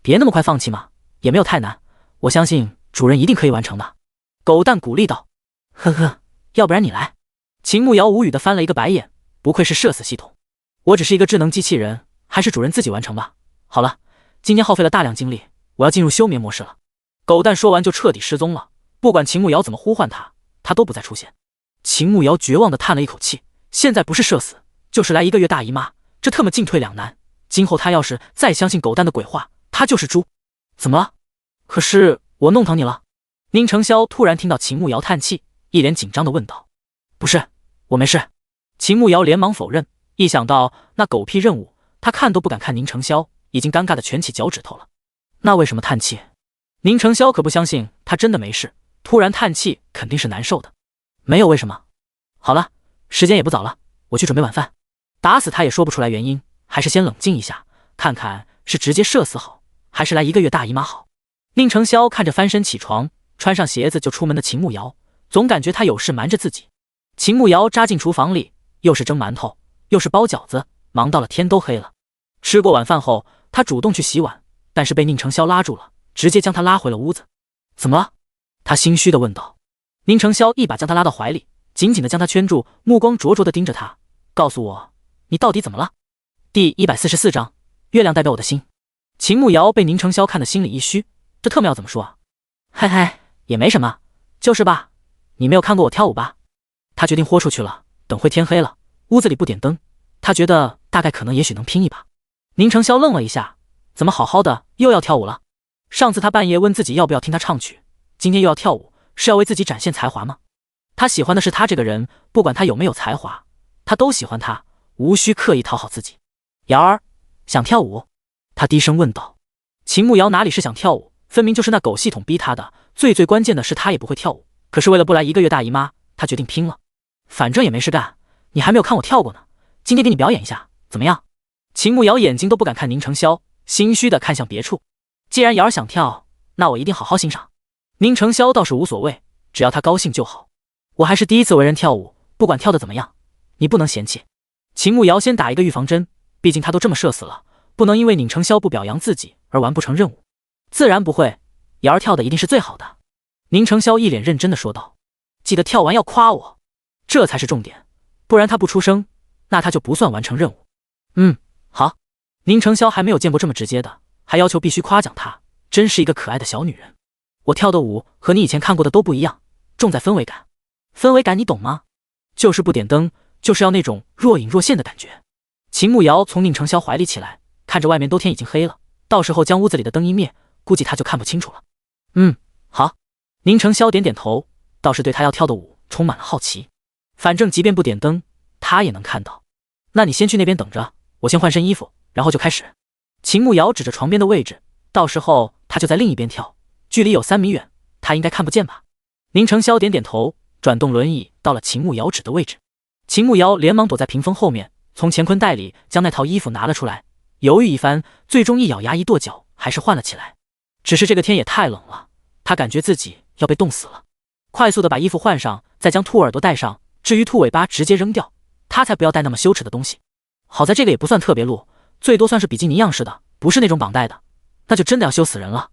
[SPEAKER 1] 别那么快放弃嘛，也没有太难，我相信主人一定可以完成的。狗蛋鼓励道。呵呵，要不然你来。秦慕瑶无语的翻了一个白眼，不愧是社死系统，我只是一个智能机器人，还是主人自己完成吧。好了，今天耗费了大量精力，我要进入休眠模式了。狗蛋说完就彻底失踪了，不管秦慕瑶怎么呼唤他，他都不再出现。秦慕瑶绝望的叹了一口气，现在不是社死，就是来1个月大姨妈，这特么进退两难。今后他要是再相信狗蛋的鬼话，他就是猪。怎么了？可是我弄疼你了？宁成霄突然听到秦慕瑶叹气，一脸紧张的问道。不是，我没事。秦慕瑶连忙否认，一想到那狗屁任务，他看都不敢看宁成霄，已经尴尬的蜷起脚趾头了。那为什么叹气？宁成霄可不相信他真的没事，突然叹气肯定是难受的。没有为什么。好了，时间也不早了，我去准备晚饭。打死他也说不出来原因，还是先冷静一下，看看是直接射死好，还是来1个月大姨妈好。宁成霄看着翻身起床，穿上鞋子就出门的秦慕瑶，总感觉他有事瞒着自己。秦慕瑶扎进厨房里，又是蒸馒头，又是包饺子，忙到了天都黑了。吃过晚饭后，他主动去洗碗，但是被宁成霄拉住了，直接将他拉回了屋子。怎么了？他心虚地问道。宁成霄一把将他拉到怀里，紧紧地将他圈住，目光灼灼地盯着他，告诉我，你到底怎么了？第144章，月亮代表我的心。秦慕瑶被宁成霄看得心里一虚，这特么要怎么说啊？嘿嘿，也没什么，就是吧，你没有看过我跳舞吧？他决定豁出去了，等会天黑了，屋子里不点灯，他觉得大概可能也许能拼一把。宁成霄愣了一下，怎么好好的又要跳舞了？上次他半夜问自己要不要听他唱曲，今天又要跳舞，是要为自己展现才华吗？他喜欢的是他这个人，不管他有没有才华，他都喜欢他，无需刻意讨好自己。瑶儿，想跳舞？他低声问道。秦慕瑶哪里是想跳舞，分明就是那狗系统逼他的，最关键的是他也不会跳舞，可是为了不来1个月大姨妈，他决定拼了。反正也没事干，你还没有看我跳过呢，今天给你表演一下，怎么样？秦慕瑶眼睛都不敢看宁成霄，心虚的看向别处。既然瑶儿想跳，那我一定好好欣赏。宁成霄倒是无所谓，只要他高兴就好。我还是第一次为人跳舞，不管跳得怎么样，你不能嫌弃。秦慕瑶先打一个预防针，毕竟他都这么社死了，不能因为宁成霄不表扬自己而完不成任务。自然不会，瑶儿跳的一定是最好的。宁成霄一脸认真的说道。记得跳完要夸我，这才是重点，不然他不出声，那他就不算完成任务。好。宁成霄还没有见过这么直接的，还要求必须夸奖他，真是一个可爱的小女人。我跳的舞和你以前看过的都不一样，重在氛围感。氛围感你懂吗？就是不点灯，就是要那种若隐若现的感觉。秦慕瑶从宁成霄怀里起来，看着外面都天已经黑了，到时候将屋子里的灯一灭，估计他就看不清楚了。好。宁成霄点点头，倒是对他要跳的舞充满了好奇。反正即便不点灯，他也能看到。那你先去那边等着，我先换身衣服，然后就开始。秦慕瑶指着床边的位置，到时候他就在另一边跳，距离有3米远，他应该看不见吧？宁成霄点点头，转动轮椅到了秦慕瑶指的位置。秦慕瑶连忙躲在屏风后面，从乾坤袋里将那套衣服拿了出来，犹豫一番，最终一咬牙一跺脚，还是换了起来。只是这个天也太冷了，他感觉自己要被冻死了。快速的把衣服换上，再将兔耳朵戴上，至于兔尾巴直接扔掉，他才不要带那么羞耻的东西。好在这个也不算特别路，最多算是比基尼样式的，不是那种绑带的，那就真的要羞死人了。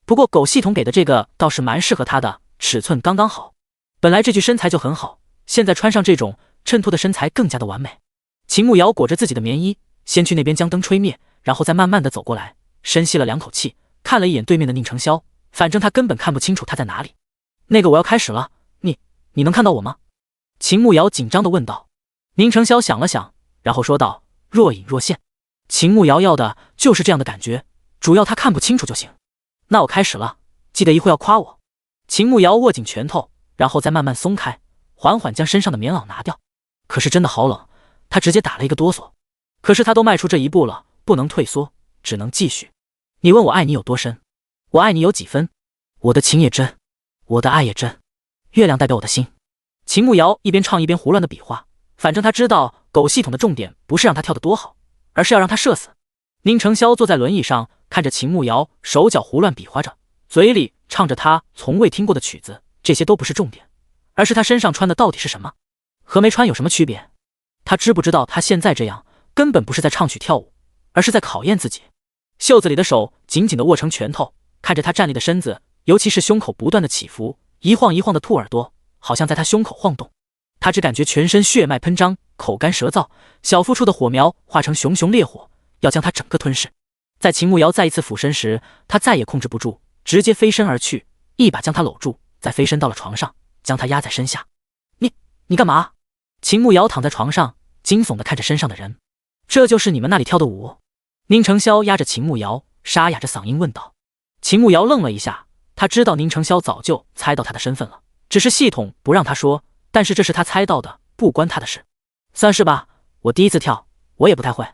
[SPEAKER 1] 不过狗系统给的这个倒是蛮适合他的，尺寸刚刚好。本来这具身材就很好，现在穿上这种衬托的身材更加的完美。秦慕瑶裹着自己的棉衣，先去那边将灯吹灭，然后再慢慢的走过来，深吸了2口气，看了一眼对面的宁成霄，反正他根本看不清楚他在哪里。那个我要开始了，你能看到我吗？秦慕瑶紧张的问道。宁成霄想了想，然后说道，若隐若现。秦慕瑶要的就是这样的感觉，主要他看不清楚就行。那我开始了，记得一会要夸我。秦慕瑶握紧拳头，然后再慢慢松开，缓缓将身上的棉袄拿掉。可是真的好冷，他直接打了一个哆嗦。可是他都迈出这一步了，不能退缩，只能继续。你问我爱你有多深，我爱你有几分？我的情也真，我的爱也真，月亮代表我的心。秦慕瑶一边唱一边胡乱的比划，反正他知道狗系统的重点不是让他跳得多好，而是要让他射死。宁成霄坐在轮椅上，看着秦慕瑶手脚胡乱比划着，嘴里唱着他从未听过的曲子，这些都不是重点，而是他身上穿的到底是什么，和没穿有什么区别？他知不知道他现在这样根本不是在唱曲跳舞，而是在考验自己。袖子里的手紧紧地握成拳头，看着他站立的身子，尤其是胸口不断的起伏，一晃一晃的兔耳朵好像在他胸口晃动。他只感觉全身血脉喷张，口干舌燥，小腹处的火苗化成熊熊烈火，要将他整个吞噬。在秦慕瑶再一次俯身时，他再也控制不住，直接飞身而去，一把将他搂住，再飞身到了床上，将他压在身下。你干嘛？秦慕瑶躺在床上，惊悚地看着身上的人。这就是你们那里跳的舞？宁承霄压着秦慕瑶，沙哑着嗓音问道。秦慕瑶愣了一下，他知道宁承霄早就猜到他的身份了，只是系统不让他说，但是这是他猜到的，不关他的事。算是吧，我第一次跳，我也不太会。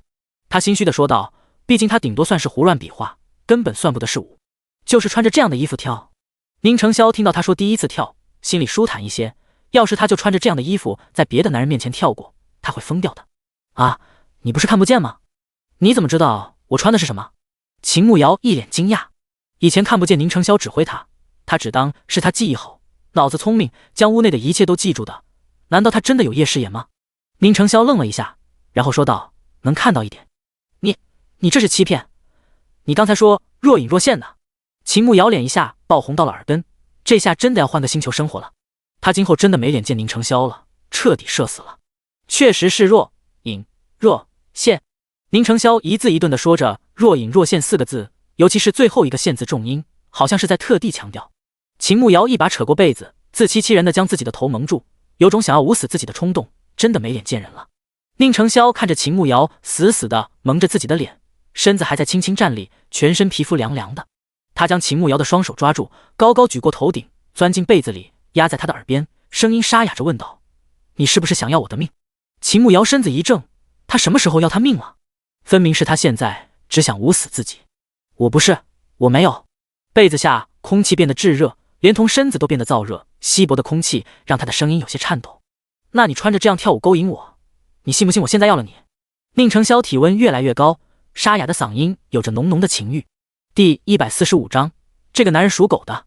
[SPEAKER 1] 他心虚地说道，毕竟他顶多算是胡乱比划，根本算不得是舞。就是穿着这样的衣服跳。宁承霄听到他说第一次跳，心里舒坦一些，要是他就穿着这样的衣服在别的男人面前跳过，他会疯掉的。啊，你不是看不见吗？你怎么知道我穿的是什么？秦慕瑶一脸惊讶，以前看不见宁承霄指挥他，他只当是他记忆好，脑子聪明，将屋内的一切都记住的。难道他真的有夜视眼吗？宁承霄愣了一下，然后说道，能看到一点。你这是欺骗，你刚才说若隐若现的。秦慕瑶脸一下爆红到了耳根，这下真的要换个星球生活了。他今后真的没脸见宁承霄了，彻底社死了。确实是若隐若现。宁承霄一字一顿地说着若隐若现4个字，尤其是最后一个现字重音，好像是在特地强调。秦慕瑶一把扯过被子，自欺欺人地将自己的头蒙住，有种想要捂死自己的冲动，真的没脸见人了。宁承霄看着秦慕瑶死死地蒙着自己的脸，身子还在轻轻站立，全身皮肤凉凉的。他将秦慕瑶的双手抓住，高高举过头顶，钻进被子里，压在他的耳边，声音沙哑着问道，你是不是想要我的命？秦慕瑶身子一怔，他什么时候要他命了？分明是他现在只想捂死自己。我不是，我没有。被子下空气变得炙热，连同身子都变得燥热，稀薄的空气让他的声音有些颤抖。那你穿着这样跳舞勾引我，你信不信我现在要了你？宁承霄体温越来越高，沙哑的嗓音有着浓浓的情欲。第145章，这个男人属狗的。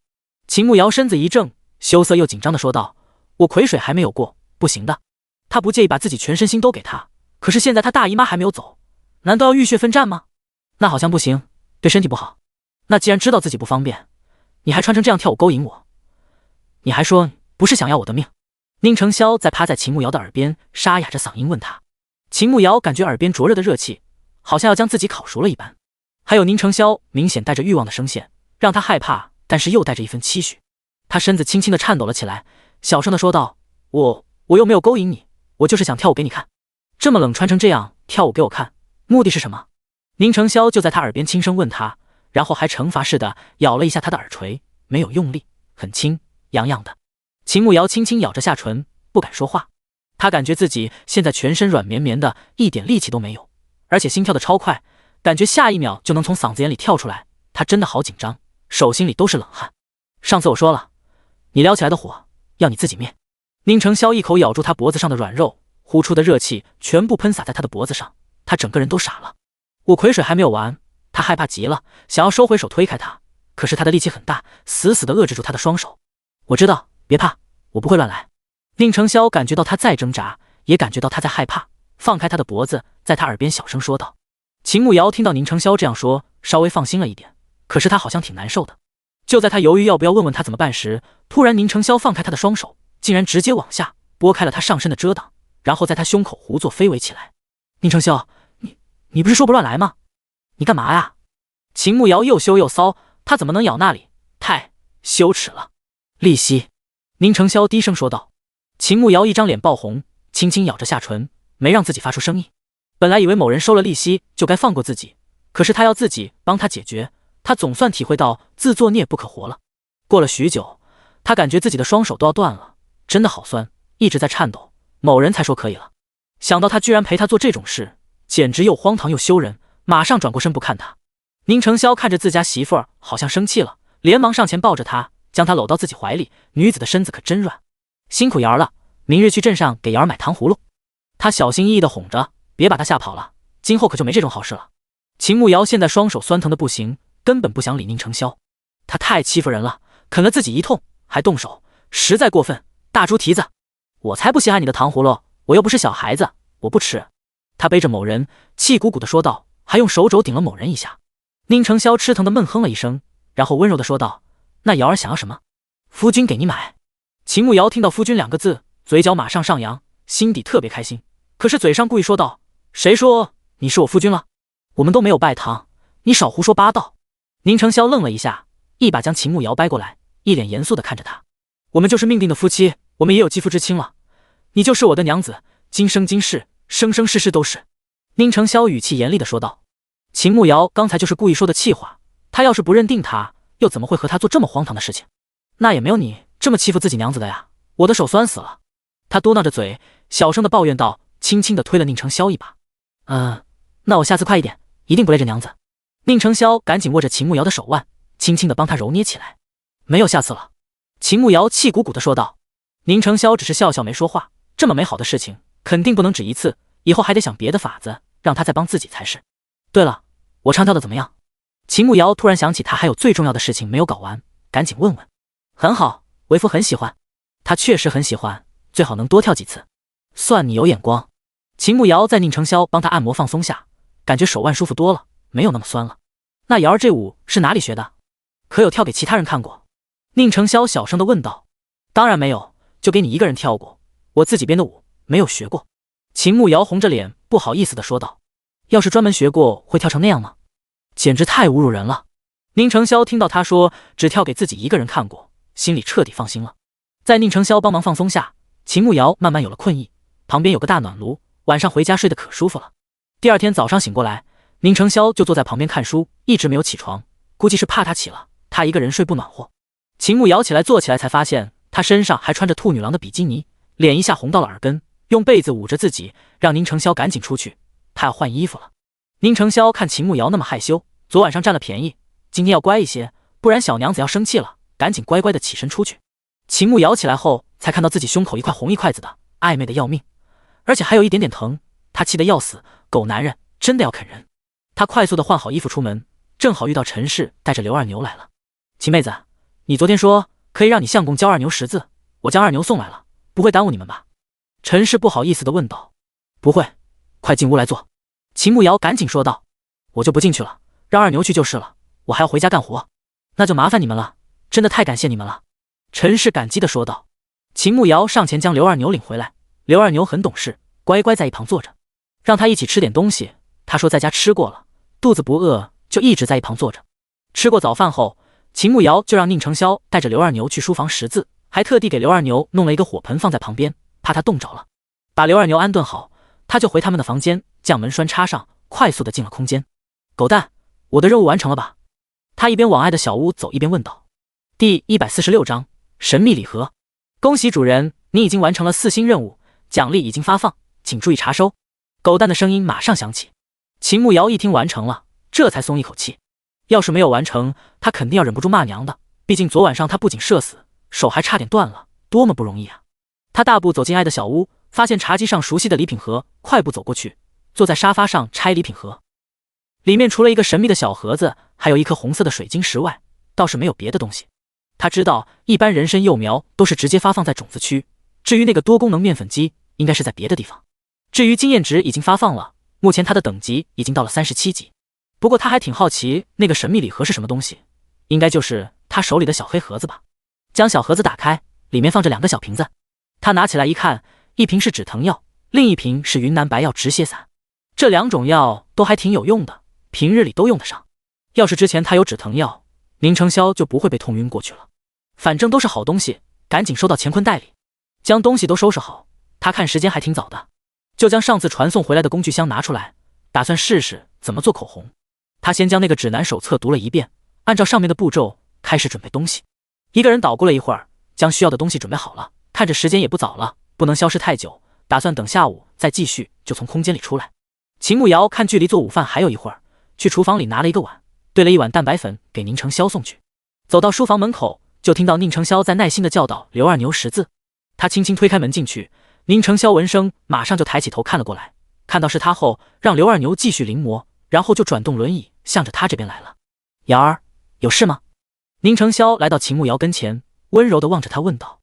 [SPEAKER 1] 秦慕瑶身子一怔，羞涩又紧张地说道，我癸水还没有过，不行的。他不介意把自己全身心都给他，可是现在他大姨妈还没有走，难道要浴血奋战吗？那好像不行，对身体不好。那既然知道自己不方便，你还穿成这样跳舞勾引我，你还说不是想要我的命？宁承霄在趴在秦慕瑶的耳边沙哑着嗓音问他。秦慕瑶感觉耳边灼热的热气好像要将自己烤熟了一般，还有宁承霄明显带着欲望的声线，让他害怕，但是又带着一份期许。他身子轻轻地颤抖了起来，小声地说道，我又没有勾引你，我就是想跳舞给你看。这么冷穿成这样跳舞给我看，目的是什么？宁承霄就在他耳边轻声问他，然后还惩罚似的咬了一下他的耳垂，没有用力，很轻，痒痒的。秦慕瑶轻轻咬着下唇，不敢说话。他感觉自己现在全身软绵绵的，一点力气都没有，而且心跳的超快，感觉下一秒就能从嗓子眼里跳出来。他真的好紧张，手心里都是冷汗。上次我说了，你撩起来的火要你自己灭。宁承霄一口咬住他脖子上的软肉，呼出的热气全部喷洒在他的脖子上，他整个人都傻了。我癸水还没有完，他害怕极了，想要收回手推开他，可是他的力气很大，死死地遏制住他的双手。我知道，别怕，我不会乱来。宁承霄感觉到他在挣扎，也感觉到他在害怕，放开他的脖子，在他耳边小声说道。秦慕瑶听到宁承霄这样说，稍微放心了一点，可是他好像挺难受的。就在他犹豫要不要问问他怎么办时，突然宁承霄放开他的双手，竟然直接往下拨开了他上身的遮挡，然后在他胸口胡作非为起来。宁承霄，你不是说不乱来吗？你干嘛呀？秦慕瑶又羞又臊，他怎么能咬那里？太羞耻了。丽西，宁承霄低声说道。秦慕瑶一张脸爆红，轻轻咬着下唇，没让自己发出声音。本来以为某人收了丽西就该放过自己，可是他要自己帮他解决，他总算体会到自作孽不可活了。过了许久，他感觉自己的双手都要断了，真的好酸，一直在颤抖。某人才说可以了，想到他居然陪他做这种事，简直又荒唐又羞人，马上转过身不看他。宁承霄看着自家媳妇儿好像生气了，连忙上前抱着她，将她搂到自己怀里。女子的身子可真软，辛苦瑶儿了，明日去镇上给瑶儿买糖葫芦。他小心翼翼地哄着，别把她吓跑了，今后可就没这种好事了。秦慕瑶现在双手酸疼的不行，根本不想理宁承霄，他太欺负人了，啃了自己一通还动手，实在过分。大猪蹄子，我才不稀罕你的糖葫芦，我又不是小孩子，我不吃。他背着某人气鼓鼓地说道，还用手肘顶了某人一下。宁承霄吃疼的闷哼了一声，然后温柔地说道，那瑶儿想要什么？夫君给你买。秦慕瑶听到夫君2个字，嘴角马上上扬，心底特别开心，可是嘴上故意说道：“谁说你是我夫君了？我们都没有拜堂，你少胡说八道。”宁承霄愣了一下，一把将秦慕瑶掰过来，一脸严肃地看着他：“我们就是命定的夫妻，我们也有肌肤之亲了。你就是我的娘子，今生今世，生生世世都是。”宁承霄语气严厉地说道。秦慕瑶刚才就是故意说的气话，他要是不认定他，又怎么会和他做这么荒唐的事情？那也没有你这么欺负自己娘子的呀，我的手酸死了。他嘟囔着嘴，小声的抱怨道，轻轻的推了宁承霄一把。那我下次快一点，一定不累着娘子。宁承霄赶紧握着秦慕瑶的手腕，轻轻的帮她揉捏起来。没有下次了。秦慕瑶气鼓鼓的说道。宁承霄只是笑笑没说话，这么美好的事情肯定不能只一次，以后还得想别的法子，让他再帮自己才是。对了，我唱跳的怎么样？秦慕瑶突然想起他还有最重要的事情没有搞完，赶紧问问。很好，为夫很喜欢。他确实很喜欢，最好能多跳几次。算你有眼光。秦慕瑶在宁承霄帮他按摩放松下，感觉手腕舒服多了，没有那么酸了。那瑶儿这舞是哪里学的？可有跳给其他人看过？宁承霄小声的问道。当然没有，就给你一个人跳过，我自己编的舞，没有学过。秦慕瑶红着脸不好意思的说道。要是专门学过，会跳成那样吗？简直太侮辱人了。宁承霄听到他说只跳给自己一个人看过，心里彻底放心了。在宁承霄帮忙放松下，秦慕瑶慢慢有了困意，旁边有个大暖炉，晚上回家睡得可舒服了。第二天早上醒过来，宁承霄就坐在旁边看书，一直没有起床，估计是怕他起了，他一个人睡不暖和。秦慕瑶起来坐起来才发现他身上还穿着兔女郎的比基尼，脸一下红到了耳根，用被子捂着自己，让宁承霄赶紧出去，他要换衣服了。宁承霄看秦慕瑶那么害羞，昨晚上占了便宜，今天要乖一些，不然小娘子要生气了，赶紧乖乖的起身出去。秦慕瑶起来后才看到自己胸口一块红一块紫的，暧昧的要命，而且还有一点点疼，他气得要死，狗男人真的要啃人。他快速的换好衣服出门，正好遇到陈氏带着刘二牛来了。秦妹子，你昨天说可以让你相公教二牛识字，我将二牛送来了，不会耽误你们吧？陈氏不好意思的问道。不会，快进屋来坐。秦慕瑶赶紧说道。我就不进去了，让二牛去就是了，我还要回家干活。那就麻烦你们了，真的太感谢你们了。陈氏感激的说道。秦慕瑶上前将刘二牛领回来，刘二牛很懂事，乖乖在一旁坐着，让他一起吃点东西。他说在家吃过了，肚子不饿，就一直在一旁坐着。吃过早饭后，秦慕瑶就让宁承霄带着刘二牛去书房识字，还特地给刘二牛弄了一个火盆放在旁边，怕他冻着了。把刘二牛安顿好，他就回他们的房间，将门栓插上，快速的进了空间。狗蛋，我的任务完成了吧？他一边往爱的小屋走，一边问道。第146章神秘礼盒。恭喜主人，你已经完成了4星任务，奖励已经发放，请注意查收。狗蛋的声音马上响起。秦慕瑶一听完成了，这才松一口气。要是没有完成，他肯定要忍不住骂娘的，毕竟昨晚上他不仅社死，手还差点断了，多么不容易啊。他大步走进爱的小屋，发现茶几上熟悉的礼品盒，快步走过去，坐在沙发上拆礼品盒。里面除了一个神秘的小盒子，还有一颗红色的水晶石外，倒是没有别的东西。他知道一般人参幼苗都是直接发放在种子区，至于那个多功能面粉机，应该是在别的地方。至于经验值已经发放了，目前他的等级已经到了37级。不过他还挺好奇那个神秘礼盒是什么东西，应该就是他手里的小黑盒子吧。将小盒子打开，里面放着2个小瓶子。他拿起来一看，一瓶是止疼药，另一瓶是云南白药止血散。这2种药都还挺有用的，平日里都用得上。要是之前他有止疼药，宁承霄就不会被痛晕过去了。反正都是好东西，赶紧收到乾坤袋里。将东西都收拾好，他看时间还挺早的，就将上次传送回来的工具箱拿出来，打算试试怎么做口红。他先将那个指南手册读了一遍，按照上面的步骤开始准备东西。一个人捣鼓了一会儿，将需要的东西准备好了，看着时间也不早了，不能消失太久，打算等下午再继续，就从空间里出来。秦慕瑶看距离做午饭还有一会儿，去厨房里拿了一个碗，兑了一碗蛋白粉给宁承霄送去。走到书房门口，就听到宁承霄在耐心地教导刘二牛识字。他轻轻推开门进去，宁承霄闻声马上就抬起头看了过来，看到是他后，让刘二牛继续临摹，然后就转动轮椅向着他这边来了。瑶儿，有事吗？宁承霄来到秦慕瑶跟前，温柔地望着他问道。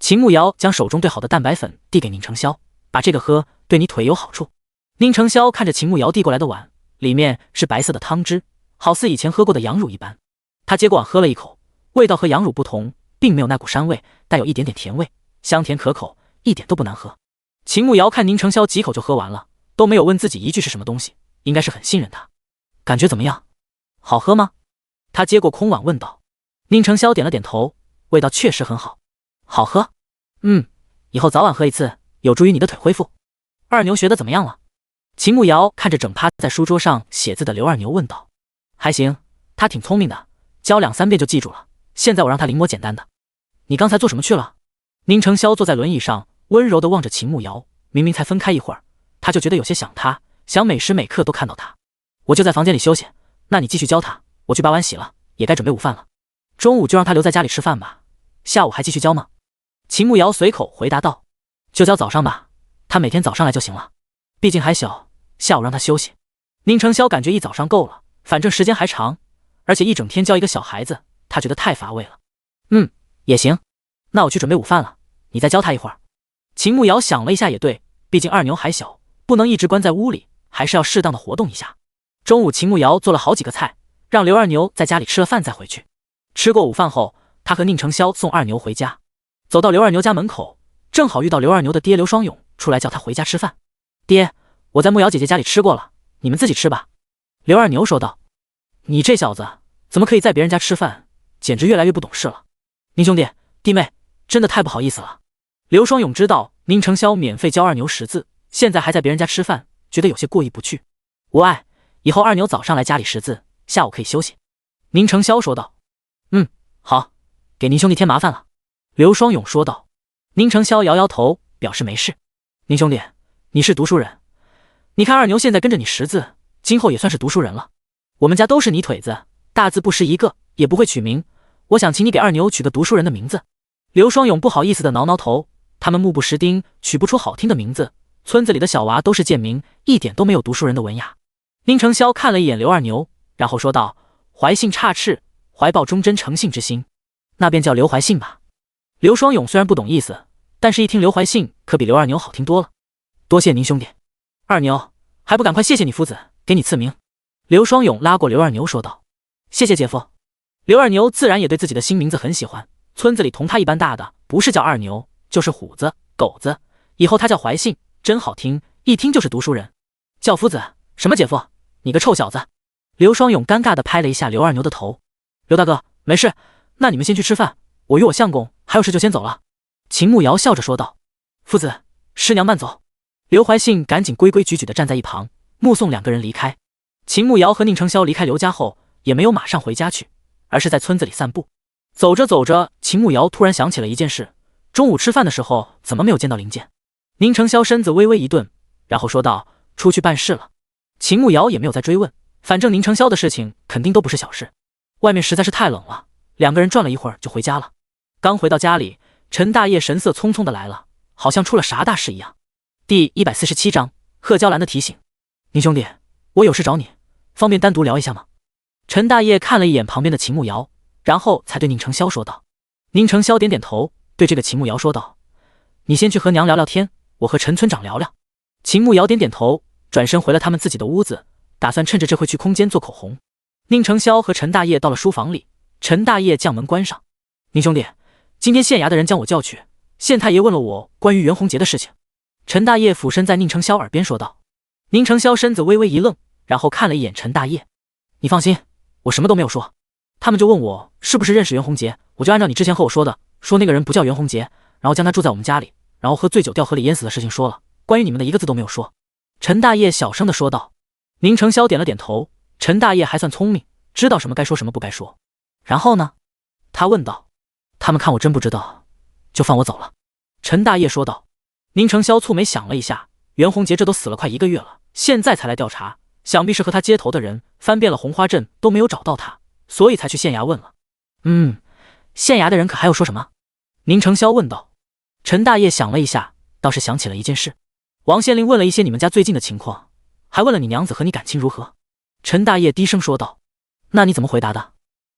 [SPEAKER 1] 秦慕瑶将手中兑好的蛋白粉递给宁承霄，把这个喝，对你腿有好处。宁承霄看着秦慕瑶递过来的碗，里面是白色的汤汁，好似以前喝过的羊乳一般。他接过碗喝了一口，味道和羊乳不同，并没有那股膻味，带有一点点甜味，香甜可口，一点都不难喝。秦慕瑶看宁成霄几口就喝完了，都没有问自己一句是什么东西，应该是很信任他。感觉怎么样？好喝吗？他接过空碗问道。宁成霄点了点头，味道确实很好。好喝？以后早晚喝一次，有助于你的腿恢复。二牛学得怎么样了？秦慕瑶看着整趴在书桌上写字的刘二牛问道。还行，他挺聪明的，教2、3遍就记住了。现在我让他临摹简单的。你刚才做什么去了？宁成霄坐在轮椅上，温柔地望着秦慕瑶。明明才分开一会儿，他就觉得有些想他，想每时每刻都看到他。我就在房间里休息，那你继续教他，我去把碗洗了，也该准备午饭了。中午就让他留在家里吃饭吧，下午还继续教吗？秦慕瑶随口回答道。就教早上吧，他每天早上来就行了，毕竟还小，下午让他休息。宁成霄感觉一早上够了，反正时间还长，而且一整天教一个小孩子，他觉得太乏味了。也行，那我去准备午饭了，你再教他一会儿。秦慕瑶想了一下也对，毕竟二牛还小，不能一直关在屋里，还是要适当的活动一下。中午秦慕瑶做了好几个菜，让刘二牛在家里吃了饭再回去。吃过午饭后，他和宁成霄送二牛回家。走到刘二牛家门口，正好遇到刘二牛的爹刘双勇出来叫他回家吃饭。爹，我在慕瑶姐姐家里吃过了，你们自己吃吧。刘二牛说道。你这小子怎么可以在别人家吃饭，简直越来越不懂事了。宁兄弟弟妹，真的太不好意思了。刘双勇知道宁成霄免费教二牛识字，现在还在别人家吃饭，觉得有些过意不去。无碍，以后二牛早上来家里识字，下午可以休息。宁成霄说道。好，给宁兄弟添麻烦了。刘双勇说道。宁成霄摇摇头，表示没事。宁兄弟，你是读书人，你看二牛现在跟着你识字，今后也算是读书人了。我们家都是泥腿子，大字不识一个，也不会取名，我想请你给二牛取个读书人的名字。刘双勇不好意思的挠挠头，他们目不识丁，取不出好听的名字，村子里的小娃都是贱名，一点都没有读书人的文雅。宁成霄看了一眼刘二牛，然后说道，怀信插翅，怀抱忠贞诚信之心，那便叫刘怀信吧。刘双勇虽然不懂意思，但是一听刘怀信可比刘二牛好听多了。多谢您兄弟。二牛，还不赶快谢谢你夫子给你赐名。刘双勇拉过刘二牛说道。谢谢姐夫。刘二牛自然也对自己的新名字很喜欢，村子里同他一般大的不是叫二牛就是虎子狗子，以后他叫怀信，真好听，一听就是读书人。叫夫子什么姐夫，你个臭小子。刘双勇尴尬地拍了一下刘二牛的头。刘大哥没事，那你们先去吃饭，我与我相公还有事就先走了。秦慕瑶笑着说道。夫子师娘慢走。刘怀信赶紧规规矩矩地站在一旁，目送两个人离开。秦慕瑶和宁成霄离开刘家后，也没有马上回家去，而是在村子里散步。走着走着，秦慕瑶突然想起了一件事，中午吃饭的时候怎么没有见到林健？宁成霄身子微微一顿，然后说道，出去办事了。秦慕瑶也没有再追问，反正宁成霄的事情肯定都不是小事。外面实在是太冷了，两个人转了一会儿就回家了。刚回到家里，陈大爷神色匆匆的来了，好像出了啥大事一样。第147章贺娇兰的提醒。宁兄弟，我有事找你，方便单独聊一下吗？陈大爷看了一眼旁边的秦慕瑶，然后才对宁成霄说道。宁成霄点点头，对这个秦慕瑶说道，你先去和娘聊聊天，我和陈村长聊聊。秦慕瑶点点头，转身回了他们自己的屋子，打算趁着这会去空间做口红。宁成霄和陈大爷到了书房里，陈大爷将门关上。宁兄弟，今天县衙的人将我叫去，县太爷问了我关于袁洪杰的事情。陈大爷俯身在宁成霄耳边说道。宁成霄身子微微一愣，然后看了一眼陈大爷。你放心，我什么都没有说，他们就问我是不是认识袁洪杰，我就按照你之前和我说的，说那个人不叫袁洪杰，然后将他住在我们家里，然后喝醉酒掉河里淹死的事情说了，关于你们的一个字都没有说。陈大爷小声地说道。宁成霄点了点头，陈大爷还算聪明，知道什么该说什么不该说。然后呢？他问道。他们看我真不知道，就放我走了。陈大爷说道。宁成霄蹙眉想了一下，袁洪杰这都死了快1个月了，现在才来调查，想必是和他接头的人翻遍了红花镇都没有找到他，所以才去县衙问了。县衙的人可还有说什么？宁成霄问道。陈大爷想了一下，倒是想起了一件事。王县令问了一些你们家最近的情况，还问了你娘子和你感情如何。陈大爷低声说道。那你怎么回答的？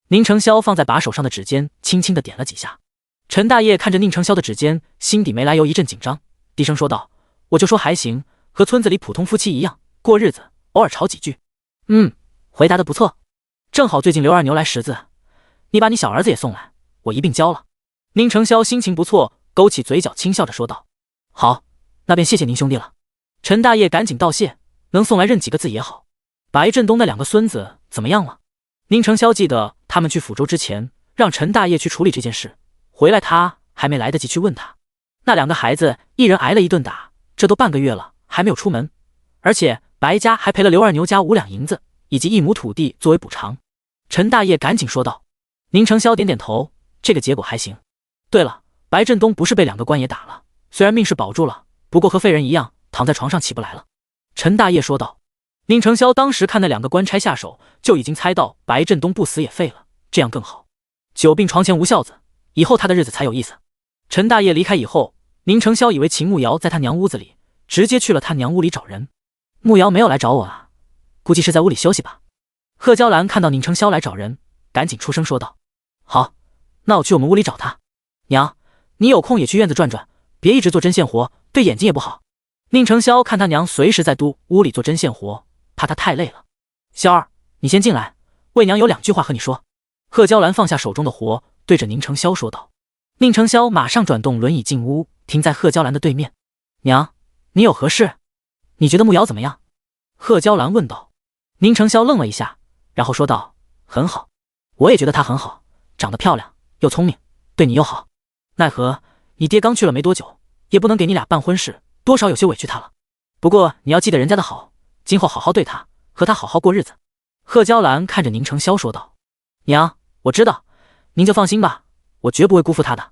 [SPEAKER 1] 宁成霄放在把手上的指尖轻轻地点了几下。陈大爷看着宁成霄的指尖，心底没来由一阵紧张，低声说道，我就说还行，和村子里普通夫妻一样过日子，偶尔吵几句。回答的不错，正好最近刘二牛来识字，你把你小儿子也送来，我一并教了。宁成霄心情不错，勾起嘴角轻笑着说道。好，那便谢谢您兄弟了。陈大爷赶紧道谢，能送来认几个字也好。白振东那2个孙子怎么样了？宁承霄记得他们去抚州之前，让陈大爷去处理这件事，回来他还没来得及去问他。那2个孩子一人挨了一顿打，这都半个月了，还没有出门，而且白家还赔了刘二牛家5两银子以及1亩土地作为补偿。陈大爷赶紧说道。宁承霄点点头，这个结果还行。对了，白振东不是被2个官爷打了，虽然命是保住了，不过和废人一样，躺在床上起不来了。陈大爷说道。宁承霄当时看那2个官差下手，就已经猜到白振东不死也废了，这样更好。久病床前无孝子，以后他的日子才有意思。陈大爷离开以后，宁承霄以为秦慕瑶在他娘屋子里，直接去了他娘屋里找人。慕瑶没有来找我啊，估计是在屋里休息吧。贺娇兰看到宁承霄来找人，赶紧出声说道。好，那我去我们屋里找他。娘，你有空也去院子转转，别一直做针线活，对眼睛也不好。宁承霄看他娘随时在屋里做针线活，怕他太累了。霄儿，你先进来，为娘有2句话和你说。贺娇兰放下手中的活，对着宁承霄说道。宁承霄马上转动轮椅进屋，停在贺娇兰的对面。娘，你有何事？你觉得慕瑶怎么样？贺娇兰问道。宁承霄愣了一下，然后说道，很好，我也觉得她很好，长得漂亮又聪明，对你又好。奈何你爹刚去了没多久，也不能给你俩办婚事，多少有些委屈他了。不过你要记得人家的好，今后好好对他，和他好好过日子。贺娇兰看着宁承霄说道。娘，我知道，您就放心吧，我绝不会辜负他的。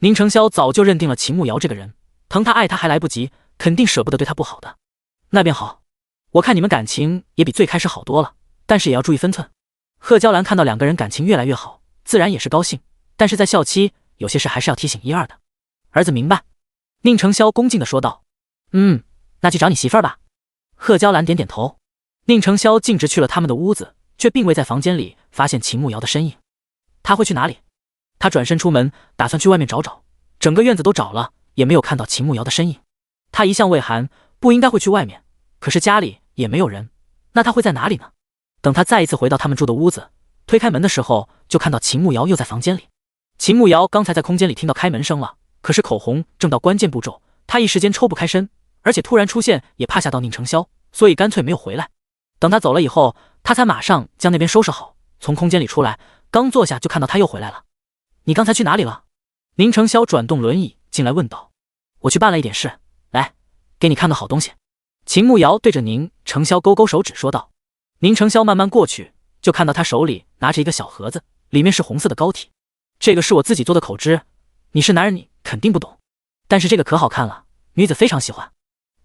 [SPEAKER 1] 宁承霄早就认定了秦慕瑶这个人，疼他爱他还来不及，肯定舍不得对他不好的。那便好，我看你们感情也比最开始好多了，但是也要注意分寸。贺娇兰看到2个人感情越来越好，自然也是高兴，但是在校期有些事还是要提醒1、2的。儿子明白。宁承霄恭敬地说道。那去找你媳妇儿吧。贺娇兰点点头。宁承霄径直去了他们的屋子，却并未在房间里发现秦慕瑶的身影。他会去哪里？他转身出门，打算去外面找找，整个院子都找了，也没有看到秦慕瑶的身影。他一向畏寒，不应该会去外面，可是家里也没有人，那他会在哪里呢？等他再一次回到他们住的屋子，推开门的时候，就看到秦慕瑶又在房间里。秦慕瑶刚才在空间里听到开门声了，可是口红正到关键步骤，他一时间抽不开身，而且突然出现也怕吓到宁承霄，所以干脆没有回来。等他走了以后，他才马上将那边收拾好，从空间里出来，刚坐下就看到他又回来了。你刚才去哪里了？宁承霄转动轮椅进来问道。我去办了一点事，来，给你看个好东西。秦慕瑶对着宁承霄勾勾手指说道。宁承霄慢慢过去，就看到他手里拿着一个小盒子，里面是红色的膏体。这个是我自己做的口脂，你是男人你肯定不懂，但是这个可好看了，女子非常喜欢。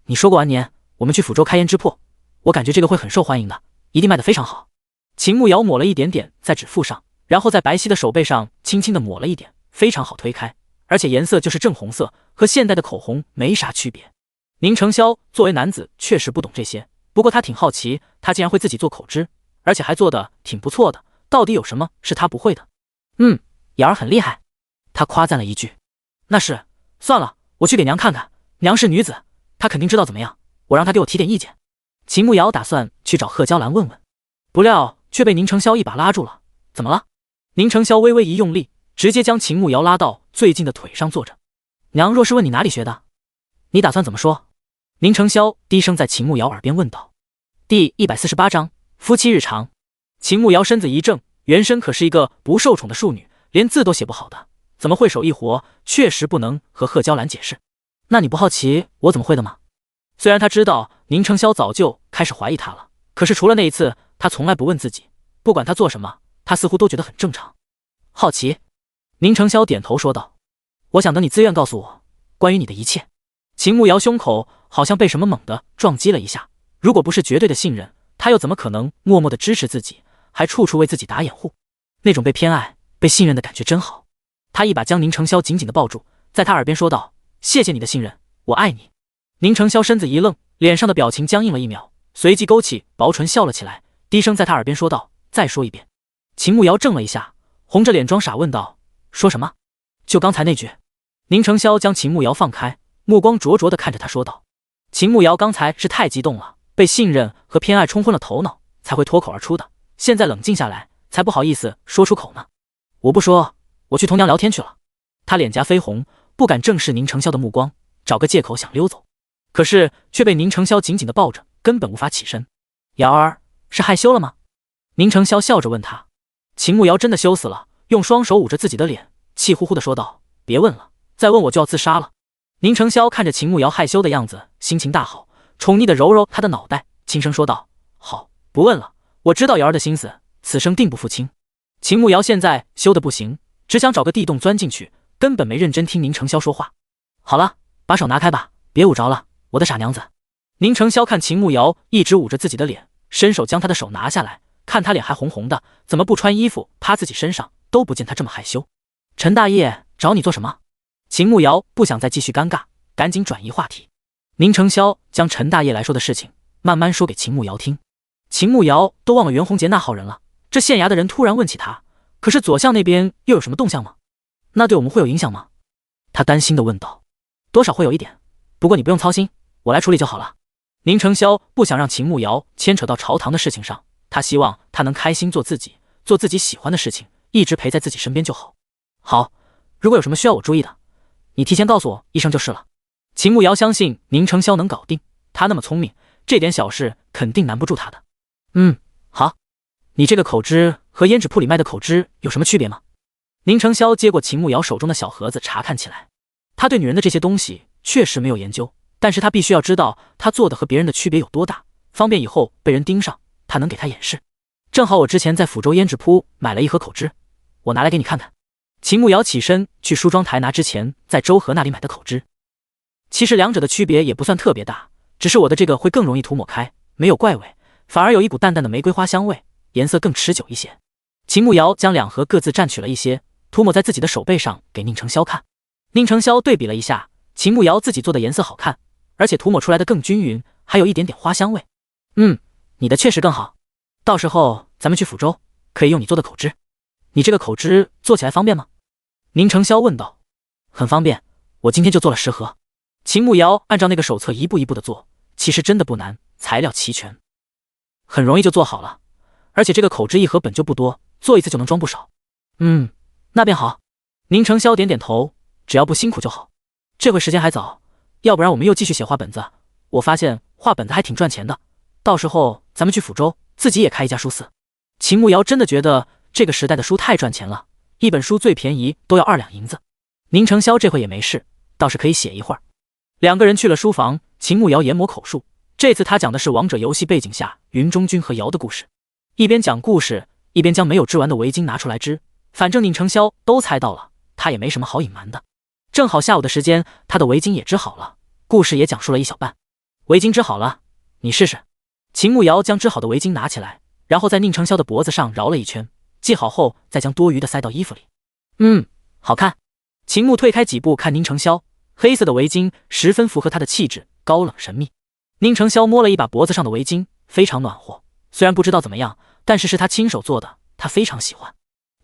[SPEAKER 1] 你说过完年我们去抚州开胭脂铺，我感觉这个会很受欢迎的，一定卖得非常好。秦慕瑶抹了一点点在指腹上，然后在白皙的手背上轻轻地抹了一点，非常好推开，而且颜色就是正红色，和现代的口红没啥区别。宁承霄作为男子确实不懂这些，不过他挺好奇，他竟然会自己做口脂，而且还做得挺不错的，到底有什么是他不会的？瑶儿很厉害，他夸赞了一句。那是，算了，我去给娘看看，娘是女子，她肯定知道怎么样，我让她给我提点意见。秦慕瑶打算去找贺娇兰问问，不料却被宁承霄一把拉住了。怎么了？宁承霄微微一用力，直接将秦慕瑶拉到最近的腿上坐着。娘若是问你哪里学的，你打算怎么说？宁承霄低声在秦慕瑶耳边问道。第148章夫妻日常。秦慕瑶身子一怔，原身可是一个不受宠的庶女，连字都写不好的，怎么会手艺活，确实不能和贺娇兰解释。那你不好奇我怎么会的吗？虽然他知道宁承霄早就开始怀疑他了，可是除了那一次，他从来不问自己，不管他做什么，他似乎都觉得很正常。好奇。宁承霄点头说道。我想等你自愿告诉我关于你的一切。秦慕瑶胸口好像被什么猛地撞击了一下，如果不是绝对的信任，他又怎么可能默默地支持自己，还处处为自己打掩护？那种被偏爱被信任的感觉真好。他一把将宁承霄紧紧地抱住，在他耳边说道，谢谢你的信任，我爱你。宁承霄身子一愣，脸上的表情僵硬了1秒，随即勾起薄唇笑了起来，低声在他耳边说道，再说一遍。秦慕瑶怔了一下，红着脸装傻问道，说什么？就刚才那句。宁承霄将秦慕瑶放开，目光灼灼地看着他说道。秦慕瑶刚才是太激动了，被信任和偏爱冲昏了头脑，才会脱口而出的，现在冷静下来才不好意思说出口呢。我不说，我去同娘聊天去了。他脸颊绯红，不敢正视宁承霄的目光，找个借口想溜走，可是却被宁承霄紧紧地抱着，根本无法起身。瑶儿，是害羞了吗？宁承霄笑着问他。秦慕瑶真的羞死了，用双手捂着自己的脸，气呼呼地说道：别问了，再问我就要自杀了。宁承霄看着秦慕瑶害羞的样子，心情大好，宠溺地揉揉她的脑袋，轻声说道：好，不问了，我知道瑶儿的心思，此生定不负卿。秦慕瑶现在羞得不行，只想找个地洞钻进去，根本没认真听宁承霄说话。好了，把手拿开吧，别捂着了，我的傻娘子。宁承霄看秦慕瑶一直捂着自己的脸，伸手将她的手拿下来，看她脸还红红的，怎么不穿衣服趴自己身上，都不见她这么害羞。陈大爷找你做什么？秦慕瑶不想再继续尴尬，赶紧转移话题。宁承霄将陈大爷来说的事情慢慢说给秦慕瑶听。秦慕瑶都忘了袁弘杰那号人了，这县衙的人突然问起他，可是左相那边又有什么动向吗？那对我们会有影响吗？他担心地问道。多少会有一点，不过你不用操心，我来处理就好了。宁承霄不想让秦慕瑶牵扯到朝堂的事情上，他希望他能开心做自己，做自己喜欢的事情，一直陪在自己身边就好。好，如果有什么需要我注意的，你提前告诉我一声就是了。秦慕瑶相信宁承霄能搞定，他那么聪明，这点小事肯定难不住他的。好。你这个口汁和胭脂铺里卖的口汁有什么区别吗？宁承霄接过秦慕瑶手中的小盒子查看起来。他对女人的这些东西确实没有研究，但是他必须要知道他做的和别人的区别有多大，方便以后被人盯上，他能给他演示。正好我之前在抚州胭脂铺买了一盒口汁，我拿来给你看看。秦慕瑶起身去梳妆台拿之前在周河那里买的口汁。其实两者的区别也不算特别大，只是我的这个会更容易涂抹开，没有怪味，反而有一股淡淡的玫瑰花香味，颜色更持久一些。秦慕瑶将两盒各自蘸取了一些，涂抹在自己的手背上给宁承霄看。宁承霄对比了一下，秦慕瑶自己做的颜色好看，而且涂抹出来的更均匀，还有一点点花香味。你的确实更好，到时候咱们去抚州可以用你做的口汁。你这个口汁做起来方便吗？宁承霄问道。很方便，我今天就做了10盒。秦慕瑶按照那个手册一步一步的做，其实真的不难，材料齐全，很容易就做好了。而且这个口汁一盒本就不多，做一次就能装不少。那便好。宁承霄点点头，只要不辛苦就好。这会时间还早，要不然我们又继续写画本子。我发现画本子还挺赚钱的，到时候咱们去抚州自己也开一家书肆。秦慕瑶真的觉得这个时代的书太赚钱了，一本书最便宜都要2两银子。宁承霄这会也没事，倒是可以写一会儿。两个人去了书房，秦慕瑶研磨口述，这次他讲的是王者游戏背景下云中君和瑶的故事。一边讲故事，一边将没有织完的围巾拿出来织，反正宁承霄都猜到了，他也没什么好隐瞒的。正好下午的时间，他的围巾也织好了，故事也讲述了一小半。围巾织好了，你试试。秦慕瑶将织好的围巾拿起来，然后在宁承霄的脖子上绕了一圈，系好后再将多余的塞到衣服里。好看。秦慕退开几步看宁承霄，黑色的围巾十分符合他的气质，高冷神秘。宁承霄摸了一把脖子上的围巾，非常暖和，虽然不知道怎么样，但是是他亲手做的，他非常喜欢。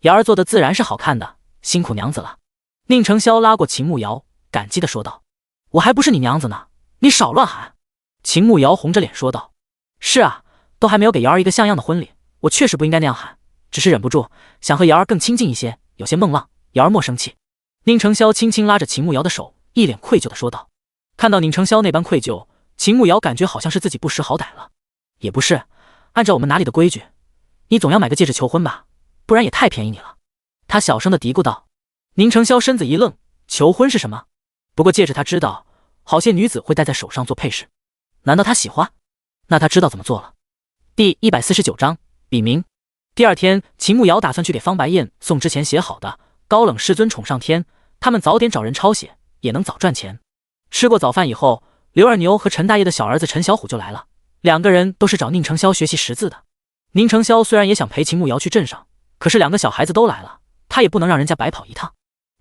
[SPEAKER 1] 瑶儿做的自然是好看的，辛苦娘子了。宁承霄拉过秦慕瑶，感激地说道。我还不是你娘子呢，你少乱喊。秦慕瑶红着脸说道。是啊，都还没有给瑶儿一个像样的婚礼，我确实不应该那样喊，只是忍不住想和瑶儿更亲近一些，有些梦浪，瑶儿莫生气。宁承霄轻轻拉着秦慕瑶的手，一脸愧疚地说道。看到宁承霄那般愧疚，秦慕瑶感觉好像是自己不识好歹了。也不是，按照我们哪里的规矩，你总要买个戒指求婚吧，不然也太便宜你了。他小声地嘀咕道。宁承霄身子一愣，求婚是什么？不过戒指他知道，好些女子会戴在手上做配饰。难道他喜欢？那他知道怎么做了。第149章笔名。第二天，秦慕瑶打算去给方白燕送之前写好的高冷世尊宠上天，他们早点找人抄写，也能早赚钱。吃过早饭以后，刘二牛和陈大爷的小儿子陈小虎就来了，两个人都是找宁承霄学习识字的。宁承霄虽然也想陪秦慕瑶去镇上，可是两个小孩子都来了，他也不能让人家白跑一趟，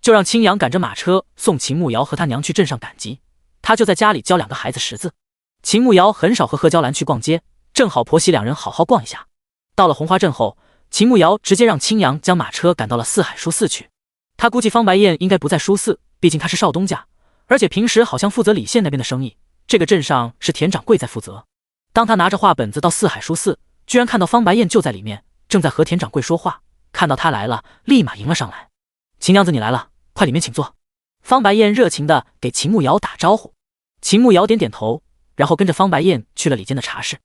[SPEAKER 1] 就让青阳赶着马车送秦慕瑶和他娘去镇上赶集，他就在家里教两个孩子识字。秦慕瑶很少和何娇兰去逛街，正好婆媳两人好好逛一下。到了红花镇后，秦慕瑶直接让青阳将马车赶到了四海书肆去。他估计方白燕应该不在书肆，毕竟他是少东家，而且平时好像负责李县那边的生意，这个镇上是田掌柜在负责。当他拿着画本子到四海书肆，居然看到方白燕就在里面，正在和田掌柜说话，看到他来了，立马迎了上来。秦娘子你来了，快里面请坐。方白燕热情地给秦慕瑶打招呼。秦慕瑶点点头，然后跟着方白燕去了里间的茶室。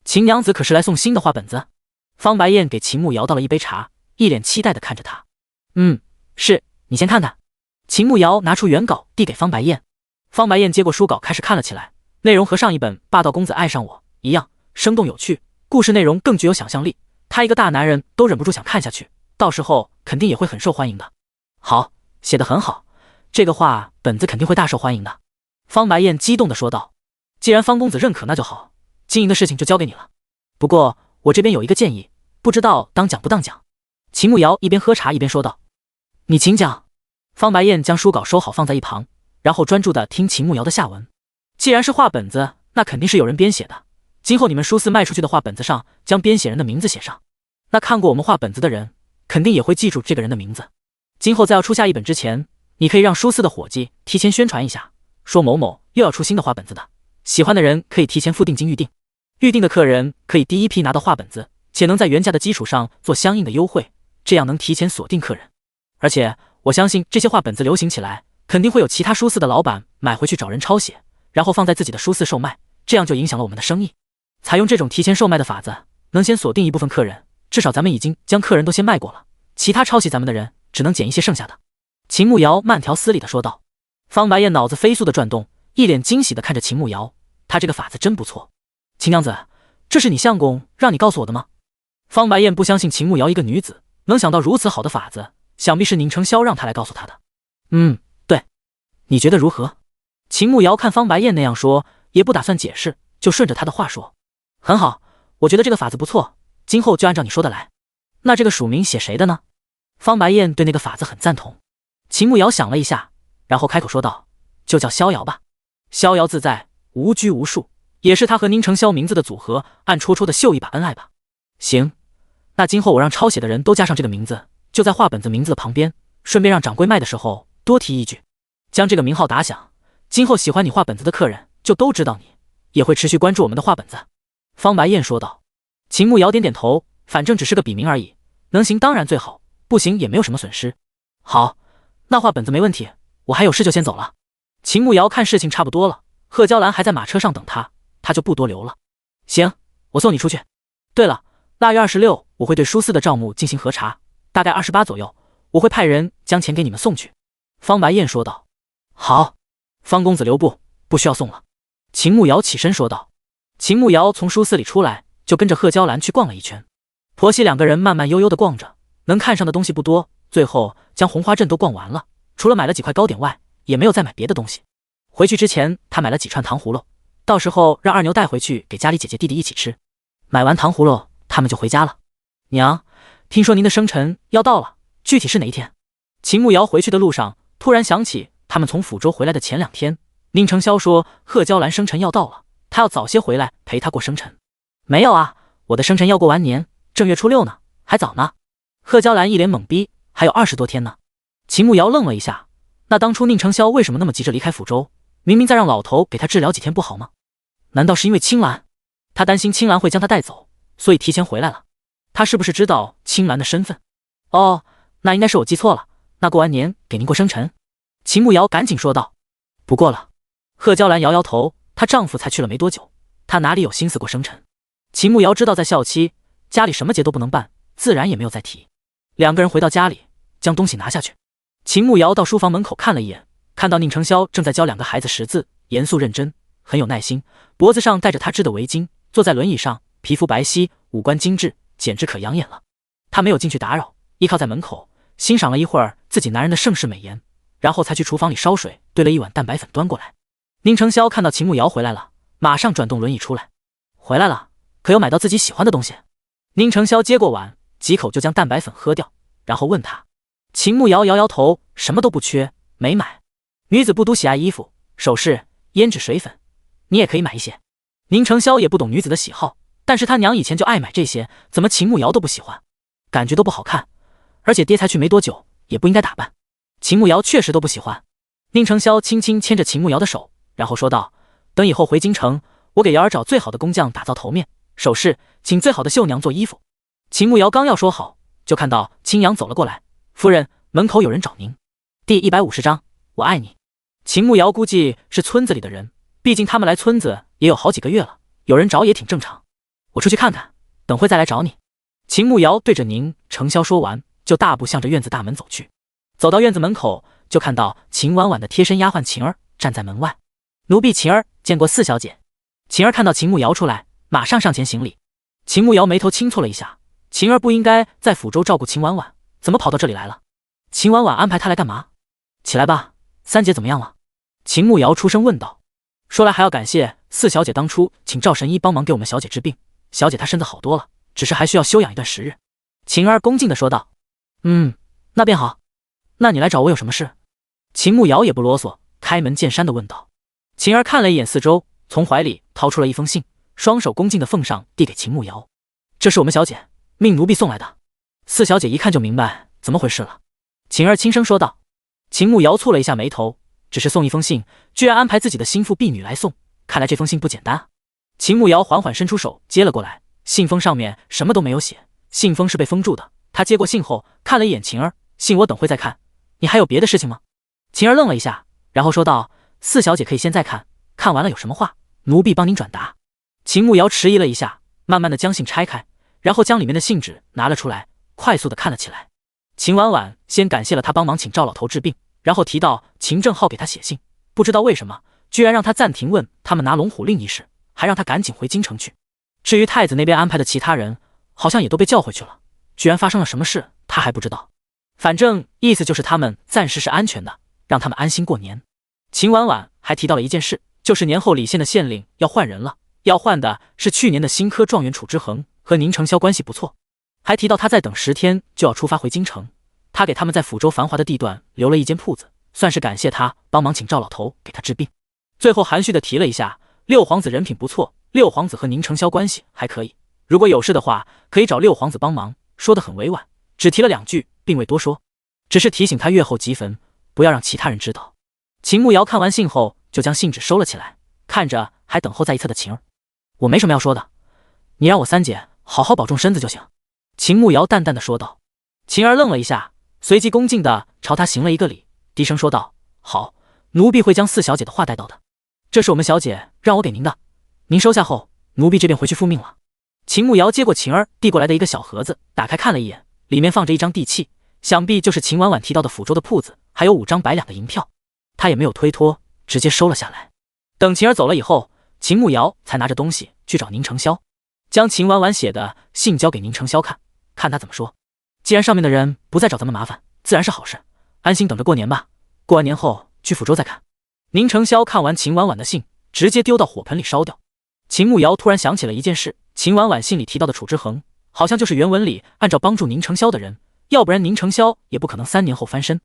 [SPEAKER 1] 秦娘子可是来送新的画本子？方白燕给秦慕瑶倒了一杯茶，一脸期待地看着她。是，你先看看。秦慕瑶拿出原稿递给方白燕。方白燕接过书稿开始看了起来，内容和上一本《霸道公子爱上我》一样，生动有趣，故事内容更具有想象力。他一个大男人都忍不住想看下去，到时候肯定也会很受欢迎的。好，写得很好，这个画本子肯定会大受欢迎的。方白燕激动地说道。既然方公子认可那就好，经营的事情就交给你了。不过我这边有一个建议，不知道当讲不当讲。秦慕瑶一边喝茶一边说道。你请讲。方白燕将书稿收好放在一旁，然后专注地听秦慕瑶的下文。既然是画本子，那肯定是有人编写的。今后你们书肆卖出去的画本子上将编写人的名字写上，那看过我们画本子的人肯定也会记住这个人的名字。今后在要出下一本之前，你可以让书肆的伙计提前宣传一下，说某某又要出新的画本子的，喜欢的人可以提前付定金预定，预定的客人可以第一批拿到画本子，且能在原价的基础上做相应的优惠，这样能提前锁定客人。而且我相信这些画本子流行起来，肯定会有其他书肆的老板买回去找人抄写，然后放在自己的书肆售卖，这样就影响了我们的生意。采用这种提前售卖的法子，能先锁定一部分客人，至少咱们已经将客人都先卖过了，其他抄袭咱们的人只能捡一些剩下的。秦慕瑶慢条斯理地说道。方白燕脑子飞速地转动，一脸惊喜地看着秦慕瑶，他这个法子真不错。秦娘子，这是你相公让你告诉我的吗？方白燕不相信秦慕瑶一个女子能想到如此好的法子，想必是宁承霄让她来告诉她的。对，你觉得如何？秦慕瑶看方白燕那样说，也不打算解释，就顺着她的话说。很好，我觉得这个法子不错，今后就按照你说的来。那这个署名写谁的呢？方白燕对那个法子很赞同。秦慕瑶想了一下，然后开口说道，就叫逍遥吧，逍遥自在，无拘无束，也是他和宁承霄名字的组合，暗戳戳的秀一把恩爱吧。行，那今后我让抄写的人都加上这个名字，就在画本子名字的旁边，顺便让掌柜卖的时候多提一句，将这个名号打响，今后喜欢你画本子的客人就都知道你，也会持续关注我们的画本子。方白燕说道。秦慕瑶点点头，反正只是个笔名而已，能行当然最好，不行也没有什么损失。好，那画本子没问题，我还有事就先走了。秦慕瑶看事情差不多了，贺娇兰还在马车上等他，他就不多留了。行，我送你出去。对了，腊月26我会对书肆的账目进行核查，大概28左右，我会派人将钱给你们送去。方白燕说道。好，方公子留步，不需要送了。秦慕瑶起身说道。秦慕瑶从书肆里出来，就跟着贺娇兰去逛了一圈。婆媳两个人慢慢悠悠地逛着，能看上的东西不多，最后将红花镇都逛完了，除了买了几块糕点外，也没有再买别的东西。回去之前，他买了几串糖葫芦，到时候让二牛带回去给家里姐姐弟弟一起吃。买完糖葫芦，他们就回家了。娘，听说您的生辰要到了，具体是哪一天？秦慕瑶回去的路上，突然想起他们从抚州回来的前2天，宁承霄说贺娇兰生辰要到了，他要早些回来陪他过生辰。没有啊，我的生辰要过完年，正月初6呢，还早呢。贺娇兰一脸懵逼，还有20多天呢。秦慕瑶愣了一下，那当初宁承霄为什么那么急着离开抚州？明明再让老头给他治疗几天不好吗？难道是因为青兰？他担心青兰会将他带走，所以提前回来了。他是不是知道青兰的身份？哦，那应该是我记错了，那过完年给您过生辰。秦慕瑶赶紧说道。不过了。贺娇兰摇摇头，她丈夫才去了没多久，她哪里有心思过生辰？秦慕瑶知道在校期，家里什么节都不能办，自然也没有再提。两个人回到家里，将东西拿下去。秦慕瑶到书房门口看了一眼，看到宁承霄正在教2个孩子识字，严肃认真，很有耐心，脖子上戴着他织的围巾，坐在轮椅上，皮肤白皙，五官精致，简直可养眼了。他没有进去打扰，依靠在门口，欣赏了一会儿自己男人的盛世美颜，然后才去厨房里烧水，兑了一碗蛋白粉端过来。宁承霄看到秦慕瑶回来了，马上转动轮椅出来。回来了，可有买到自己喜欢的东西？宁承霄接过碗，几口就将蛋白粉喝掉，然后问他。秦慕瑶摇摇头，什么都不缺，没买。女子不独喜爱衣服、首饰、胭脂水粉，你也可以买一些。宁承霄也不懂女子的喜好，但是他娘以前就爱买这些，怎么秦慕瑶都不喜欢？感觉都不好看，而且爹才去没多久，也不应该打扮。秦慕瑶确实都不喜欢。宁承霄轻轻牵着秦慕瑶的手，然后说道：等以后回京城，我给瑶儿找最好的工匠打造头面、首饰，请最好的绣娘做衣服。秦慕瑶刚要说好，就看到青阳走了过来。夫人，门口有人找您。第150章，我爱你。秦慕瑶估计是村子里的人，毕竟他们来村子也有好几个月了，有人找也挺正常。我出去看看，等会再来找你。秦慕瑶对着宁承霄说完，就大步向着院子大门走去。走到院子门口，就看到秦婉婉的贴身丫鬟晴儿站在门外。奴婢晴儿见过四小姐。晴儿看到秦慕瑶出来，马上上前行礼。秦慕瑶眉头轻蹙了一下，晴儿不应该在府州照顾秦婉婉，怎么跑到这里来了？秦婉婉安排她来干嘛？起来吧，三姐怎么样了？秦慕瑶出声问道。说来还要感谢四小姐当初请赵神医帮忙给我们小姐治病，小姐她身子好多了，只是还需要休养一段时日。晴儿恭敬地说道。那便好。那你来找我有什么事？秦慕瑶也不啰嗦，开门见山地问道。晴儿看了一眼四周，从怀里掏出了一封信，双手恭敬地奉上，递给秦慕瑶。这是我们小姐命奴婢送来的。四小姐一看就明白怎么回事了。晴儿轻声说道。秦慕瑶蹙了一下眉头，只是送一封信，居然安排自己的心腹婢女来送，看来这封信不简单啊。秦慕瑶缓缓伸出手接了过来，信封上面什么都没有写，信封是被封住的。她接过信后看了一眼晴儿，信我等会再看，你还有别的事情吗？晴儿愣了一下，然后说道，四小姐可以现在看，看完了有什么话，奴婢帮您转达。秦慕瑶迟疑了一下，慢慢的将信拆开，然后将里面的信纸拿了出来，快速的看了起来。秦婉婉先感谢了他帮忙请赵老头治病，然后提到秦正浩给他写信，不知道为什么居然让他暂停问他们拿龙虎令一事，还让他赶紧回京城去。至于太子那边安排的其他人，好像也都被叫回去了，居然发生了什么事他还不知道。反正意思就是他们暂时是安全的，让他们安心过年。秦婉婉还提到了一件事，就是年后李县的县令要换人了，要换的是去年的新科状元楚之恒，和宁承霄关系不错。还提到他再等10天就要出发回京城，他给他们在府州繁华的地段留了一间铺子，算是感谢他帮忙请赵老头给他治病。最后含蓄的提了一下，六皇子人品不错，六皇子和宁承霄关系还可以，如果有事的话可以找六皇子帮忙，说得很委婉，只提了2句，并未多说，只是提醒他月后急坟，不要让其他人知道。秦慕瑶看完信后就将信纸收了起来，看着还等候在一侧的晴儿，我没什么要说的，你让我三姐好好保重身子就行。秦慕瑶淡淡的说道。晴儿愣了一下，随即恭敬的朝他行了一个礼，低声说道，好，奴婢会将四小姐的话带到的，这是我们小姐让我给您的，您收下后，奴婢这便回去复命了。秦慕瑶接过晴儿递过来的一个小盒子，打开看了一眼，里面放着一张地契，想必就是秦婉婉提到的府州的铺子，还有5张100两的银票。他也没有推脱，直接收了下来。等晴儿走了以后，秦慕瑶才拿着东西去找宁承霄，将秦婉婉写的信交给宁承霄看，看他怎么说。既然上面的人不再找咱们麻烦，自然是好事，安心等着过年吧，过完年后去府州再看。宁承霄看完秦婉婉的信，直接丢到火盆里烧掉。秦慕瑶突然想起了一件事，秦婉婉信里提到的楚之恒，好像就是原文里按照帮助宁承霄的人，要不然宁承霄也不可能3年后翻身。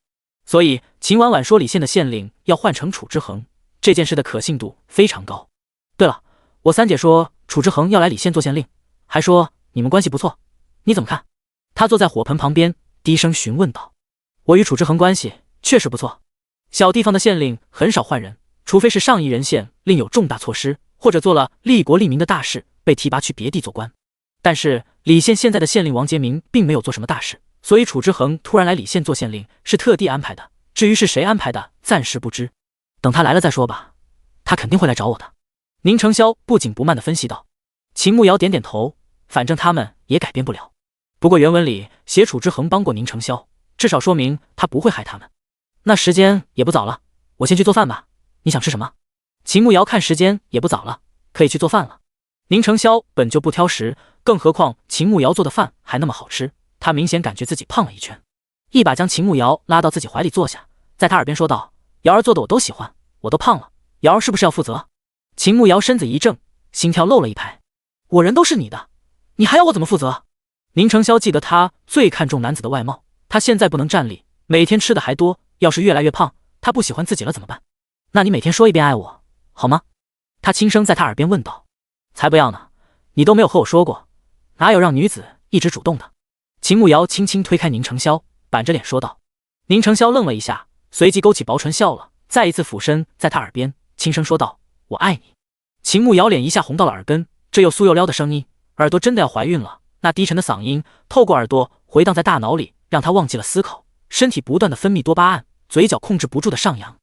[SPEAKER 1] 所以秦婉婉说李县的县令要换成楚之恒，这件事的可信度非常高。对了，我三姐说楚之恒要来李县做县令，还说你们关系不错，你怎么看？他坐在火盆旁边，低声询问道。我与楚之恒关系确实不错，小地方的县令很少换人，除非是上一人县另有重大措施，或者做了利国利民的大事，被提拔去别地做官。但是李县现在的县令王杰明并没有做什么大事，所以楚之恒突然来李县做县令是特地安排的，至于是谁安排的，暂时不知，等他来了再说吧，他肯定会来找我的。宁承霄不紧不慢地分析道。秦慕瑶点点头，反正他们也改变不了。不过原文里写楚之恒帮过宁承霄，至少说明他不会害他们。那时间也不早了，我先去做饭吧，你想吃什么？秦慕瑶看时间也不早了，可以去做饭了。宁承霄本就不挑食，更何况秦慕瑶做的饭还那么好吃，他明显感觉自己胖了一圈，一把将秦慕瑶拉到自己怀里坐下，在他耳边说道，瑶儿做的我都喜欢，我都胖了，瑶儿是不是要负责？秦慕瑶身子一怔，心跳漏了一拍，我人都是你的，你还要我怎么负责？宁承霄记得他最看重男子的外貌，他现在不能站立，每天吃的还多，要是越来越胖，他不喜欢自己了怎么办？那你每天说一遍爱我好吗？他轻声在他耳边问道。才不要呢，你都没有和我说过，哪有让女子一直主动的？秦慕瑶轻轻推开宁承霄，板着脸说道。宁承霄愣了一下，随即勾起薄唇笑了，再一次俯身在他耳边轻声说道，我爱你。秦慕瑶脸一下红到了耳根，这又酥又撩的声音，耳朵真的要怀孕了，那低沉的嗓音透过耳朵回荡在大脑里，让他忘记了思考，身体不断的分泌多巴胺，嘴角控制不住的上扬。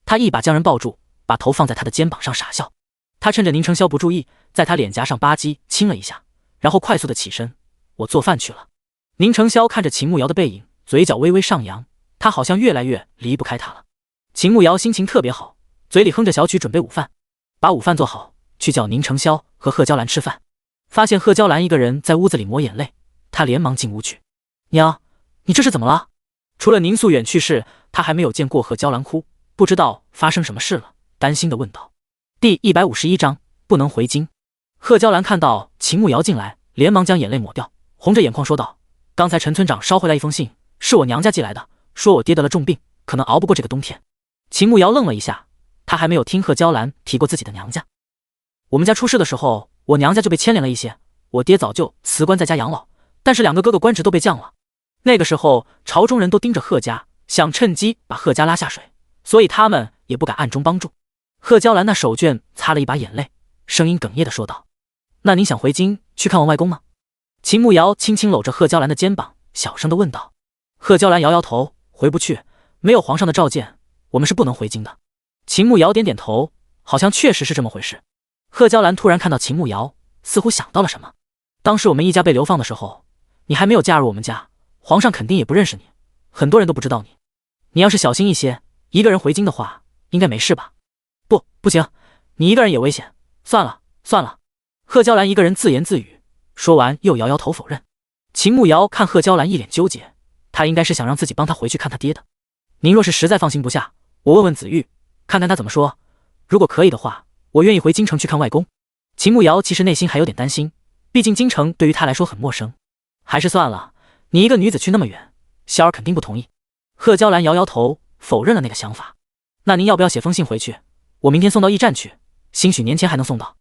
[SPEAKER 1] 他一把将人抱住，把头放在他的肩膀上傻笑。他趁着宁承霄不注意，在他脸颊上吧唧亲了一下，然后快速的起身，我做饭去了。宁承霄看着秦慕瑶的背影，嘴角微微上扬，他好像越来越离不开他了。秦慕瑶心情特别好，嘴里哼着小曲准备午饭，把午饭做好，去叫宁承霄和贺娇兰吃饭。发现贺娇兰一个人在屋子里抹眼泪，他连忙进屋去。娘，你这是怎么了？除了宁素远去世，他还没有见过贺娇兰哭，不知道发生什么事了，担心的问道。第151章不能回京。贺娇兰看到秦慕瑶进来，连忙将眼泪抹掉，红着眼眶说道：刚才陈村长捎回来一封信，是我娘家寄来的，说我爹得了重病，可能熬不过这个冬天。秦慕瑶愣了一下，他还没有听贺娇兰提过自己的娘家。我们家出事的时候，我娘家就被牵连了一些，我爹早就辞官在家养老，但是2个哥哥官职都被降了。那个时候朝中人都盯着贺家，想趁机把贺家拉下水，所以他们也不敢暗中帮助。贺娇兰那手绢擦了一把眼泪，声音哽咽地说道：那您想回京去看望外公吗？秦慕瑶轻轻搂着贺娇兰的肩膀，小声地问道。贺娇兰摇摇头，回不去，没有皇上的召见，我们是不能回京的。秦慕瑶点点头，好像确实是这么回事。贺娇兰突然看到秦慕瑶，似乎想到了什么。当时我们一家被流放的时候，你还没有嫁入我们家，皇上肯定也不认识你，很多人都不知道你。你要是小心一些，一个人回京的话，应该没事吧？不行，你一个人也危险。算了。贺娇兰一个人自言自语，说完又摇摇头否认。秦慕瑶看贺娇兰一脸纠结，她应该是想让自己帮她回去看她爹的。您若是实在放心不下，我问问子玉，看看他怎么说。如果可以的话，我愿意回京城去看外公。秦慕瑶其实内心还有点担心，毕竟京城对于她来说很陌生。还是算了，你一个女子去那么远，小儿肯定不同意。贺娇兰摇摇头，否认了那个想法。那您要不要写封信回去？我明天送到驿站去，兴许年前还能送到。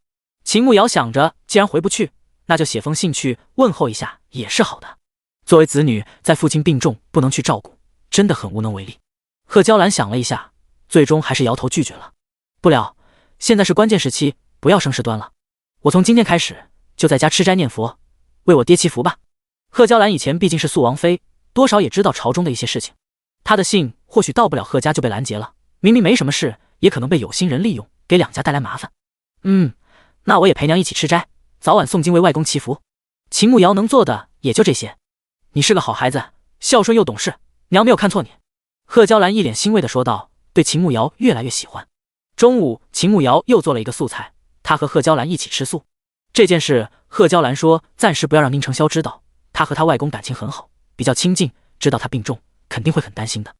[SPEAKER 1] 秦慕瑶想着，既然回不去，那就写封信去问候一下也是好的。作为子女，在父亲病重不能去照顾，真的很无能为力。贺娇兰想了一下，最终还是摇头拒绝了。不了，现在是关键时期，不要生事端了。我从今天开始就在家吃斋念佛，为我爹祈福吧。贺娇兰以前毕竟是肃王妃，多少也知道朝中的一些事情。她的信或许到不了贺家就被拦截了，明明没什么事，也可能被有心人利用，给2家带来麻烦。那我也陪娘一起吃斋，早晚诵经为外公祈福。秦慕瑶能做的也就这些。你是个好孩子，孝顺又懂事，娘没有看错你。贺娇兰一脸欣慰地说道，对秦慕瑶越来越喜欢。中午，秦慕瑶又做了一个素菜，她和贺娇兰一起吃素。这件事，贺娇兰说暂时不要让宁承霄知道，她和她外公感情很好，比较亲近，知道他病重，肯定会很担心的。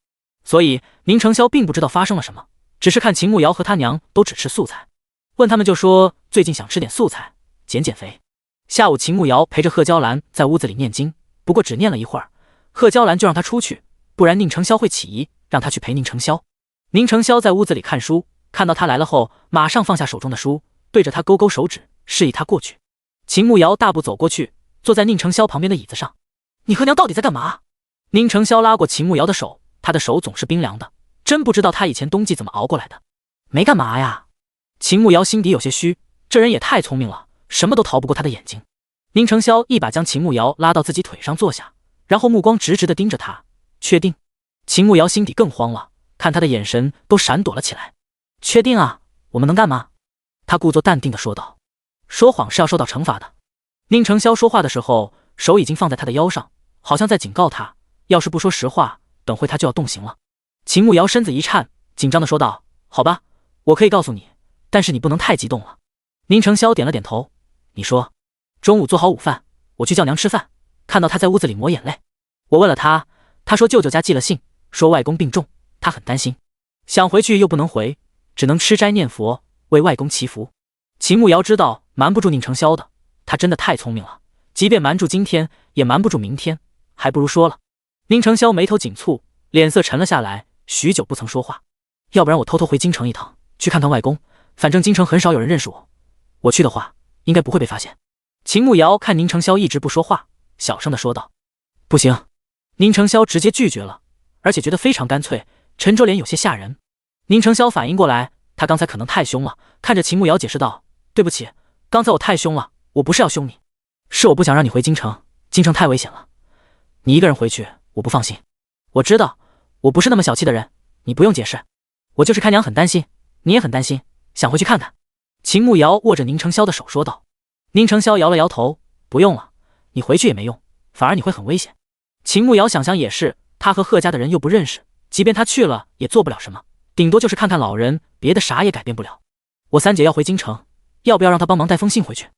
[SPEAKER 1] 所以宁承霄并不知道发生了什么，只是看秦慕瑶和他娘都只吃素菜，问他们就说最近想吃点素菜，减肥。下午秦慕瑶陪着贺娇兰在屋子里念经，不过只念了一会儿，贺娇兰就让她出去，不然宁承霄会起疑，让她去陪宁承霄。宁承霄在屋子里看书，看到他来了后，马上放下手中的书，对着他勾勾手指，示意他过去。秦慕瑶大步走过去，坐在宁承霄旁边的椅子上。你和娘到底在干嘛？宁承霄拉过秦慕瑶的手，他的手总是冰凉的，真不知道他以前冬季怎么熬过来的。没干嘛呀。秦慕瑶心底有些虚，这人也太聪明了，什么都逃不过他的眼睛。宁承霄一把将秦慕瑶拉到自己腿上坐下，然后目光直直地盯着他。确定？秦慕瑶心底更慌了，看他的眼神都闪躲了起来。确定啊，我们能干嘛？他故作淡定地说道。说谎是要受到惩罚的。宁承霄说话的时候，手已经放在他的腰上，好像在警告他，要是不说实话，等会他就要动刑了。秦慕瑶身子一颤，紧张地说道，好吧，我可以告诉你，但是你不能太激动了。宁承霄点了点头，你说。中午做好午饭，我去叫娘吃饭，看到她在屋子里抹眼泪。我问了她，她说舅舅家寄了信，说外公病重，她很担心，想回去又不能回，只能吃斋念佛，为外公祈福。秦慕瑶知道瞒不住宁承霄的，他真的太聪明了，即便瞒住今天，也瞒不住明天，还不如说了。宁承霄眉头紧蹙，脸色沉了下来，许久不曾说话。要不然我偷偷回京城一趟，去看看外公，反正京城很少有人认识我，我去的话应该不会被发现。秦慕瑶看宁承霄一直不说话，小声地说道，不行。宁承霄直接拒绝了，而且觉得非常干脆，沉着脸有些吓人。宁承霄反应过来，他刚才可能太凶了，看着秦慕瑶解释道，对不起，刚才我太凶了，我不是要凶你，是我不想让你回京城，京城太危险了，你一个人回去我不放心。我知道，我不是那么小气的人，你不用解释。我就是看娘很担心，你也很担心，想回去看看。秦慕瑶握着宁承霄的手说道。宁承霄摇了摇头，不用了，你回去也没用，反而你会很危险。秦慕瑶想想也是，他和贺家的人又不认识，即便他去了也做不了什么，顶多就是看看老人，别的啥也改变不了。我三姐要回京城，要不要让她帮忙带封信回去？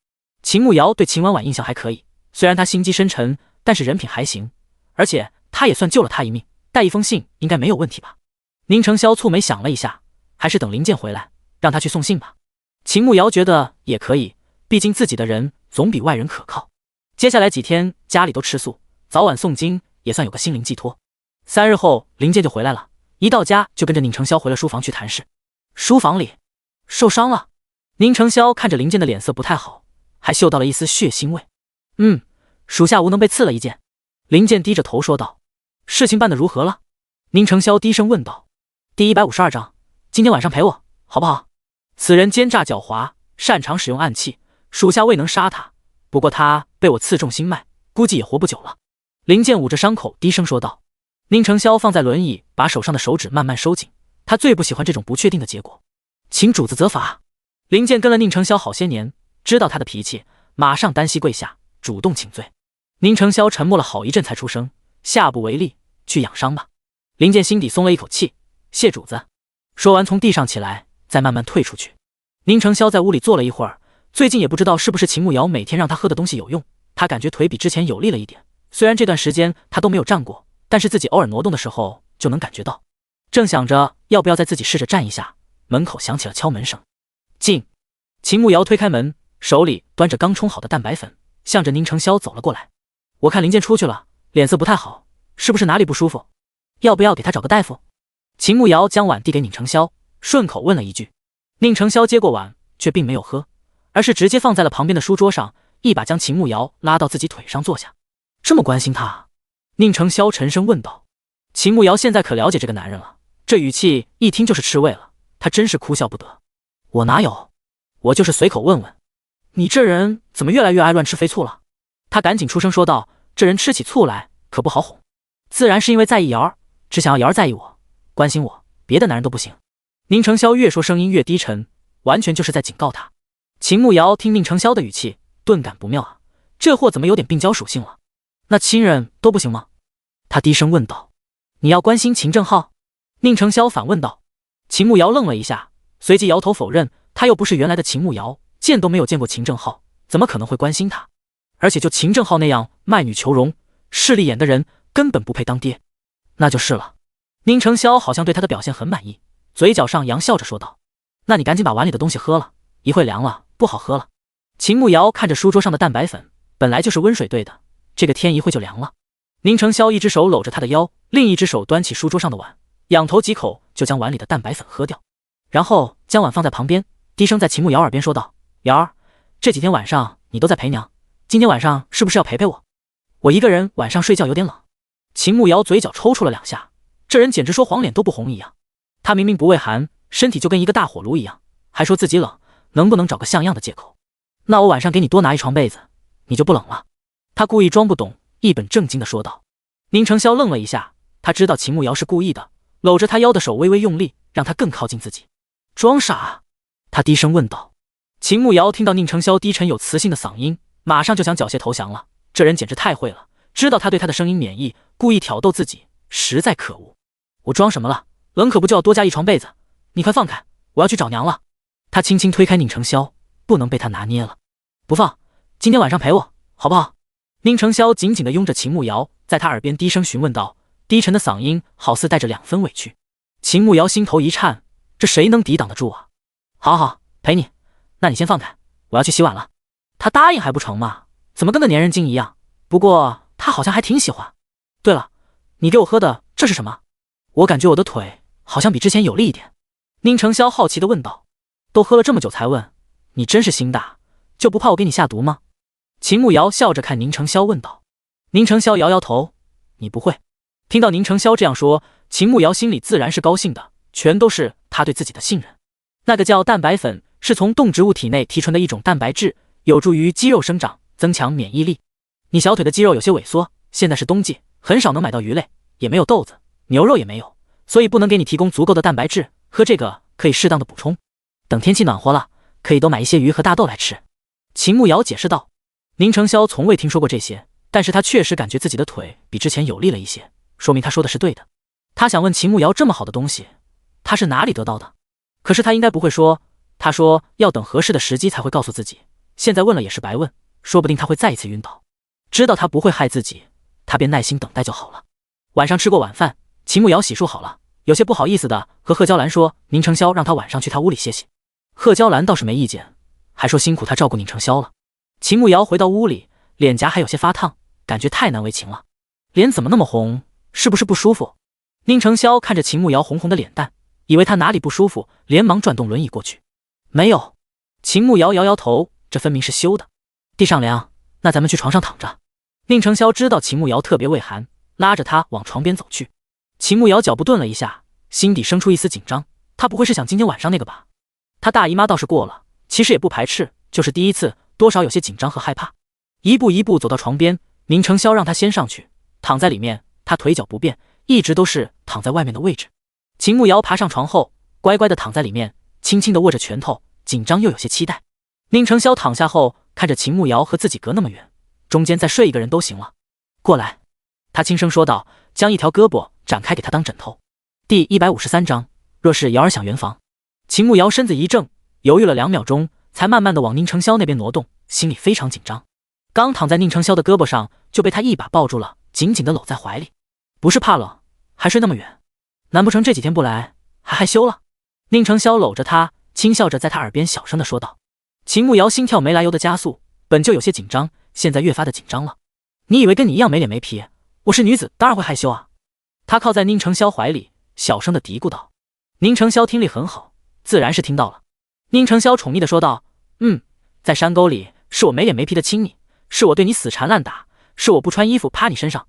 [SPEAKER 1] 秦慕瑶对秦婉婉印象还可以，虽然她心机深沉，但是人品还行，而且她也算救了他一命，带一封信应该没有问题吧。宁承霄蹙眉想了一下，还是等林健回来，让他去送信吧。秦慕瑶觉得也可以，毕竟自己的人总比外人可靠。接下来几天家里都吃素，早晚诵经也算有个心灵寄托。3日后林健就回来了，一到家就跟着宁承霄回了书房去谈事。书房里，受伤了。宁承霄看着林健的脸色不太好，还嗅到了一丝血腥味。属下无能被刺了一剑。林健低着头说道。事情办得如何了？宁承霄低声问道。第152章，今天晚上陪我，好不好？此人奸诈狡猾，擅长使用暗器，属下未能杀他，不过他被我刺中心脉，估计也活不久了。林健捂着伤口低声说道。宁承霄放在轮椅，把手上的手指慢慢收紧，他最不喜欢这种不确定的结果。请主子责罚。林健跟了宁承霄好些年，知道他的脾气，马上单膝跪下，主动请罪。宁承霄沉默了好一阵才出声，下不为例，去养伤吧。林健心底松了一口气，谢主子。说完从地上起来，再慢慢退出去。宁承霄在屋里坐了一会儿，最近也不知道是不是秦慕瑶每天让他喝的东西有用，他感觉腿比之前有力了一点，虽然这段时间他都没有站过，但是自己偶尔挪动的时候就能感觉到。正想着要不要再自己试着站一下，门口响起了敲门声。进。秦慕瑶推开门，手里端着刚冲好的蛋白粉，向着宁承霄走了过来。我看林健出去了，脸色不太好，是不是哪里不舒服？要不要给他找个大夫？秦慕瑶将碗递给宁承霄，顺口问了一句。宁承霄接过碗，却并没有喝，而是直接放在了旁边的书桌上，一把将秦慕瑶拉到自己腿上坐下。这么关心他？宁承霄沉声问道。秦慕瑶现在可了解这个男人了，这语气一听就是吃味了，他真是哭笑不得。我哪有？我就是随口问问。你这人怎么越来越爱乱吃肥醋了？他赶紧出声说道，这人吃起醋来可不好哄。自然是因为在意瑶儿，只想要瑶儿在意我，关心我，别的男人都不行。宁承霄越说声音越低沉，完全就是在警告他。秦慕瑶听宁承霄的语气，顿感不妙啊，这货怎么有点病娇属性了？那亲人都不行吗？他低声问道。你要关心秦正浩？宁承霄反问道。秦慕瑶愣了一下，随即摇头否认，他又不是原来的秦慕瑶，见都没有见过秦正浩，怎么可能会关心他？而且就秦正浩那样卖女求荣、势利眼的人，根本不配当爹。那就是了。宁承霄好像对他的表现很满意，嘴角上扬笑着说道。那你赶紧把碗里的东西喝了，一会凉了不好喝了。秦慕瑶看着书桌上的蛋白粉，本来就是温水兑的，这个天一会就凉了。宁承霄一只手搂着他的腰，另一只手端起书桌上的碗，仰头几口就将碗里的蛋白粉喝掉，然后将碗放在旁边，低声在秦慕瑶耳边说道。瑶儿，这几天晚上你都在陪娘，今天晚上是不是要陪陪我？我一个人晚上睡觉有点冷。秦慕瑶嘴角抽搐了2下，这人简直说黄脸都不红一样。他明明不畏寒，身体就跟一个大火炉一样，还说自己冷，能不能找个像样的借口？那我晚上给你多拿一床被子，你就不冷了。他故意装不懂，一本正经地说道。宁承霄愣了一下，他知道秦慕瑶是故意的，搂着他腰的手微微用力，让他更靠近自己。装傻？他低声问道。秦慕瑶听到宁承霄低沉有磁性的嗓音，马上就想缴械投降了，这人简直太会了，知道他对他的声音免疫，故意挑逗自己，实在可恶。我装什么了？冷可不就要多加一床被子？你快放开，我要去找娘了。他轻轻推开宁承霄，不能被他拿捏了。不放，今天晚上陪我，好不好？宁承霄紧紧地拥着秦慕瑶，在他耳边低声询问道，低沉的嗓音好似带着2分委屈。秦慕瑶心头一颤，这谁能抵挡得住啊？好好，陪你。那你先放开，我要去洗碗了。他答应还不成吗？怎么跟个粘人精一样？不过他好像还挺喜欢。对了，你给我喝的这是什么？我感觉我的腿好像比之前有力一点。宁承霄好奇地问道。都喝了这么久才问，你真是心大，就不怕我给你下毒吗？秦慕瑶笑着看宁承霄问道。宁承霄摇摇头，你不会。听到宁承霄这样说，秦慕瑶心里自然是高兴的，全都是他对自己的信任。那个叫蛋白粉，是从动植物体内提纯的一种蛋白质，有助于肌肉生长，增强免疫力。你小腿的肌肉有些萎缩，现在是冬季，很少能买到鱼类，也没有豆子，牛肉也没有，所以不能给你提供足够的蛋白质，喝这个可以适当的补充，等天气暖和了，可以多买一些鱼和大豆来吃。秦慕瑶解释道。宁承霄从未听说过这些，但是他确实感觉自己的腿比之前有力了一些，说明他说的是对的。他想问秦慕瑶这么好的东西，他是哪里得到的？可是他应该不会说，他说要等合适的时机才会告诉自己，现在问了也是白问，说不定他会再一次晕倒。知道他不会害自己，他便耐心等待就好了。晚上吃过晚饭，秦慕瑶洗漱好了，有些不好意思的和贺娇兰说，宁承霄让他晚上去他屋里歇息。贺娇兰倒是没意见，还说辛苦他照顾宁承霄了。秦慕瑶回到屋里，脸颊还有些发烫，感觉太难为情了。脸怎么那么红？是不是不舒服？宁承霄看着秦慕瑶红红的脸蛋，以为他哪里不舒服，连忙转动轮椅过去。没有。秦慕瑶摇摇头，这分明是羞的。地上凉，那咱们去床上躺着。宁承霄知道秦慕瑶特别畏寒，拉着她往床边走去。秦慕瑶脚步顿了一下，心底生出一丝紧张，她不会是想今天晚上那个吧？她大姨妈倒是过了，其实也不排斥，就是第一次，多少有些紧张和害怕。一步一步走到床边，宁承霄让她先上去，躺在里面，她腿脚不便，一直都是躺在外面的位置。秦慕瑶爬上床后，乖乖地躺在里面，轻轻地握着拳头，紧张又有些期待。宁承霄躺下后，看着秦慕瑶和自己隔那么远，中间再睡一个人都行了。过来，他轻声说道，将一条胳膊展开给他当枕头。第153章，若是瑶儿想圆房。秦慕瑶身子一怔，犹豫了2秒钟，才慢慢地往宁承霄那边挪动，心里非常紧张。刚躺在宁承霄的胳膊上，就被他一把抱住了，紧紧地搂在怀里。不是怕冷，还睡那么远，难不成这几天不来还害羞了？宁承霄搂着他，轻笑着在他耳边小声地说道。秦慕瑶心跳没来由的加速，本就有些紧张，现在越发的紧张了。你以为跟你一样没脸没皮？我是女子，当然会害羞啊。他靠在宁承霄怀里，小声的嘀咕道。宁承霄听力很好，自然是听到了。宁承霄宠溺的说道，在山沟里是我没脸没皮的亲你，是我对你死缠烂打，是我不穿衣服趴你身上，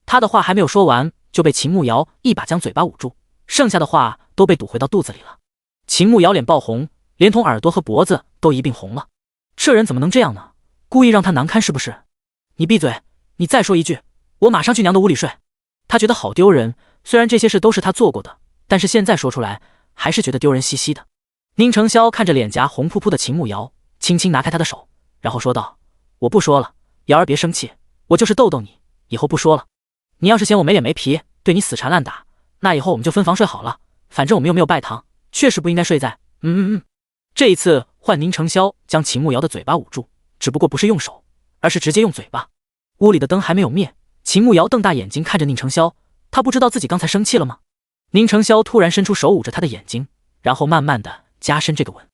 [SPEAKER 1] 他的话还没有说完，就被秦慕瑶一把将嘴巴捂住，剩下的话都被堵回到肚子里了。秦慕瑶脸爆红，连同耳朵和脖子都一并红了。这人怎么能这样呢？故意让他难堪是不是？你闭嘴，你再说一句，我马上去娘的屋里睡。他觉得好丢人，虽然这些事都是他做过的，但是现在说出来还是觉得丢人兮兮的。宁承霄看着脸颊红扑扑的秦慕瑶，轻轻拿开他的手，然后说道，我不说了，瑶儿别生气，我就是逗逗你，以后不说了。你要是嫌我没脸没皮，对你死缠烂打，那以后我们就分房睡好了，反正我们又没有拜堂，确实不应该睡在这一次换宁承霄将秦慕瑶的嘴巴捂住，只不过不是用手，而是直接用嘴巴。屋里的灯还没有灭，秦慕瑶瞪大眼睛看着宁承霄，他不知道自己刚才生气了吗？宁承霄突然伸出手捂着他的眼睛，然后慢慢的加深这个吻。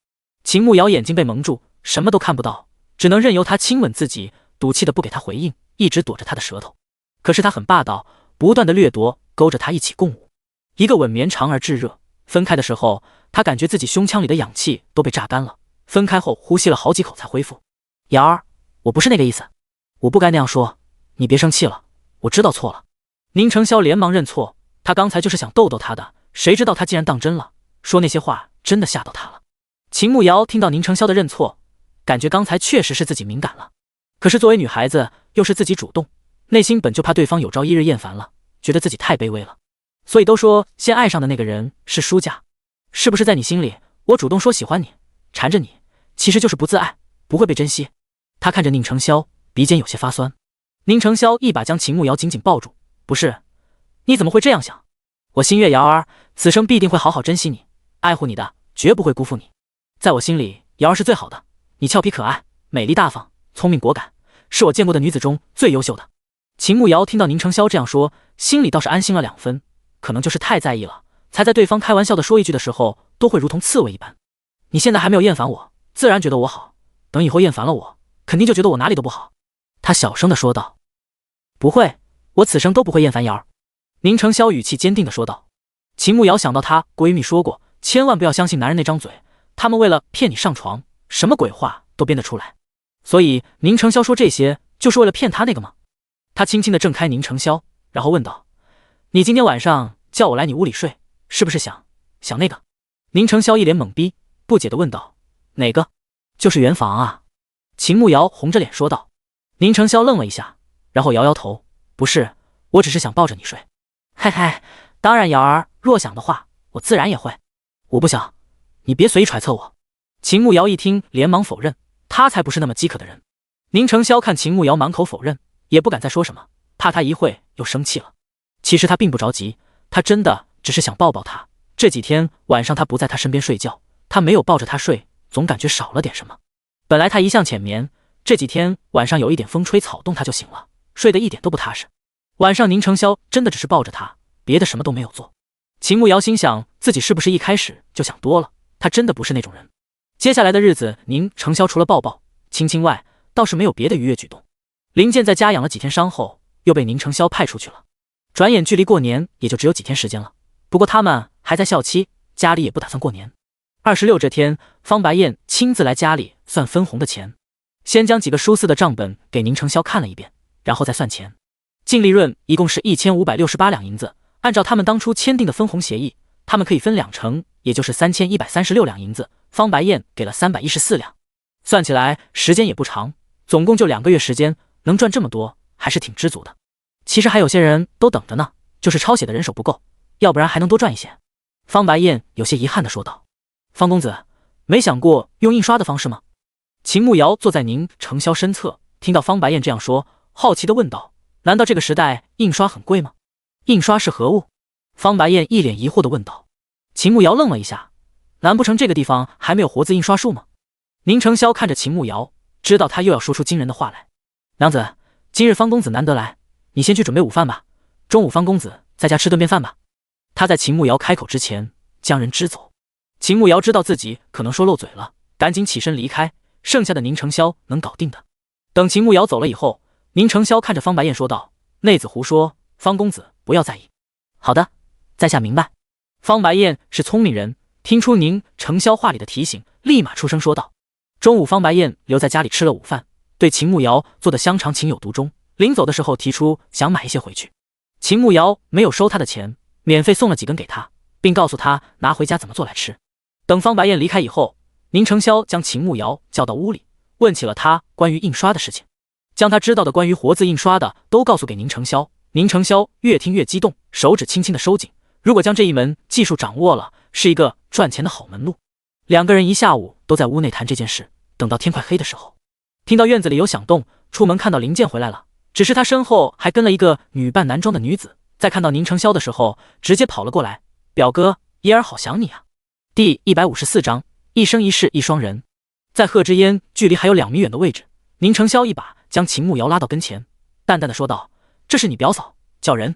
[SPEAKER 1] 秦慕瑶眼睛被蒙住，什么都看不到，只能任由他亲吻自己，赌气的不给他回应，一直躲着他的舌头。可是他很霸道，不断的掠夺，勾着他一起共舞。一个吻绵长而炙热，分开的时候，他感觉自己胸腔里的氧气都被榨干了，分开后呼吸了好几口才恢复。瑶儿，我不是那个意思，我不该那样说，你别生气了，我知道错了。宁承霄连忙认错，他刚才就是想逗逗他的，谁知道他竟然当真了，说那些话真的吓到他了。秦慕瑶听到宁承霄的认错，感觉刚才确实是自己敏感了，可是作为女孩子又是自己主动，内心本就怕对方有朝一日厌烦了，觉得自己太卑微了。所以都说先爱上的那个人是输家，是不是在你心里，我主动说喜欢你，缠着你，其实就是不自爱，不会被珍惜。他看着宁承霄，鼻尖有些发酸。宁承霄一把将秦慕瑶紧紧抱住，不是，你怎么会这样想？我心悦瑶儿，此生必定会好好珍惜你，爱护你的，绝不会辜负你。在我心里，瑶儿是最好的，你俏皮可爱，美丽大方，聪明果敢，是我见过的女子中最优秀的。秦慕瑶听到宁承霄这样说，心里倒是安心了2分，可能就是太在意了，才在对方开玩笑的说一句的时候，都会如同刺猬一般。你现在还没有厌烦我，自然觉得我好，等以后厌烦了我，肯定就觉得我哪里都不好。他小声的说道。不会，我此生都不会厌烦瑶儿。宁承霄语气坚定的说道。秦慕瑶想到她闺蜜说过，千万不要相信男人那张嘴，他们为了骗你上床，什么鬼话都编得出来。所以宁承霄说这些，就是为了骗他那个吗？他轻轻的挣开宁承霄，然后问道，你今天晚上叫我来你屋里睡，是不是想那个？宁承霄一脸懵逼，不解的问道，哪个？就是圆房啊。秦慕瑶红着脸说道。宁承霄愣了一下，然后摇摇头，不是，我只是想抱着你睡。嘿嘿，当然瑶儿若想的话，我自然也会。我不想，你别随意揣测我。秦慕瑶一听，连忙否认，他才不是那么饥渴的人。宁承霄看秦慕瑶满口否认，也不敢再说什么，怕他一会又生气了。其实他并不着急，他真的只是想抱抱他。这几天晚上他不在他身边睡觉，他没有抱着他睡，总感觉少了点什么。本来他一向浅眠，这几天晚上有一点风吹草动他就醒了，睡得一点都不踏实。晚上宁承霄真的只是抱着他，别的什么都没有做。秦慕瑶心想自己是不是一开始就想多了，他真的不是那种人。接下来的日子，宁承霄除了抱抱亲亲外，倒是没有别的愉悦举动。林健在家养了几天伤后，又被宁承霄派出去了。转眼距离过年也就只有几天时间了，不过他们还在校期，家里也不打算过年。26这天，方白燕亲自来家里算分红的钱，先将几个书肆的账本给宁承霄看了一遍，然后再算钱。净利润一共是1568两银子，按照他们当初签订的分红协议，他们可以分2成，也就是3136两银子，方白燕给了314两。算起来时间也不长，总共就2个月时间，能赚这么多还是挺知足的。其实还有些人都等着呢，就是抄写的人手不够，要不然还能多赚一些。方白燕有些遗憾地说道。方公子，没想过用印刷的方式吗？秦慕瑶坐在宁承霄身侧，听到方白燕这样说，好奇地问道，难道这个时代印刷很贵吗？印刷是何物？方白燕一脸疑惑地问道。秦慕瑶愣了一下，难不成这个地方还没有活字印刷术吗？宁承霄看着秦慕瑶，知道他又要说出惊人的话来。娘子，今日方公子难得来，你先去准备午饭吧，中午方公子在家吃顿便饭吧。他在秦慕瑶开口之前将人支走。秦慕瑶知道自己可能说漏嘴了，赶紧起身离开，剩下的宁承霄能搞定的。等秦慕瑶走了以后，宁承霄看着方白燕说道，内子胡说，方公子不要在意。好的，在下明白。方白燕是聪明人，听出宁承霄话里的提醒，立马出声说道。中午方白燕留在家里吃了午饭，对秦慕瑶做的香肠情有独钟，临走的时候提出想买一些回去。秦慕瑶没有收他的钱，免费送了几根给他，并告诉他拿回家怎么做来吃。等方白燕离开以后，宁承霄将秦慕瑶叫到屋里，问起了他关于印刷的事情，将他知道的关于活字印刷的都告诉给宁承霄。宁承霄越听越激动，手指轻轻的收紧，如果将这一门技术掌握了，是一个赚钱的好门路。2个人一下午都在屋内谈这件事，等到天快黑的时候，听到院子里有响动，出门看到林健回来了，只是他身后还跟了一个女扮男装的女子，在看到宁承霄的时候直接跑了过来，表哥，叶儿好想你啊。第154章一生一世一双人。在贺知烟距离还有2米远的位置，宁承霄一把将秦慕瑶拉到跟前，淡淡的说道，这是你表嫂，叫人。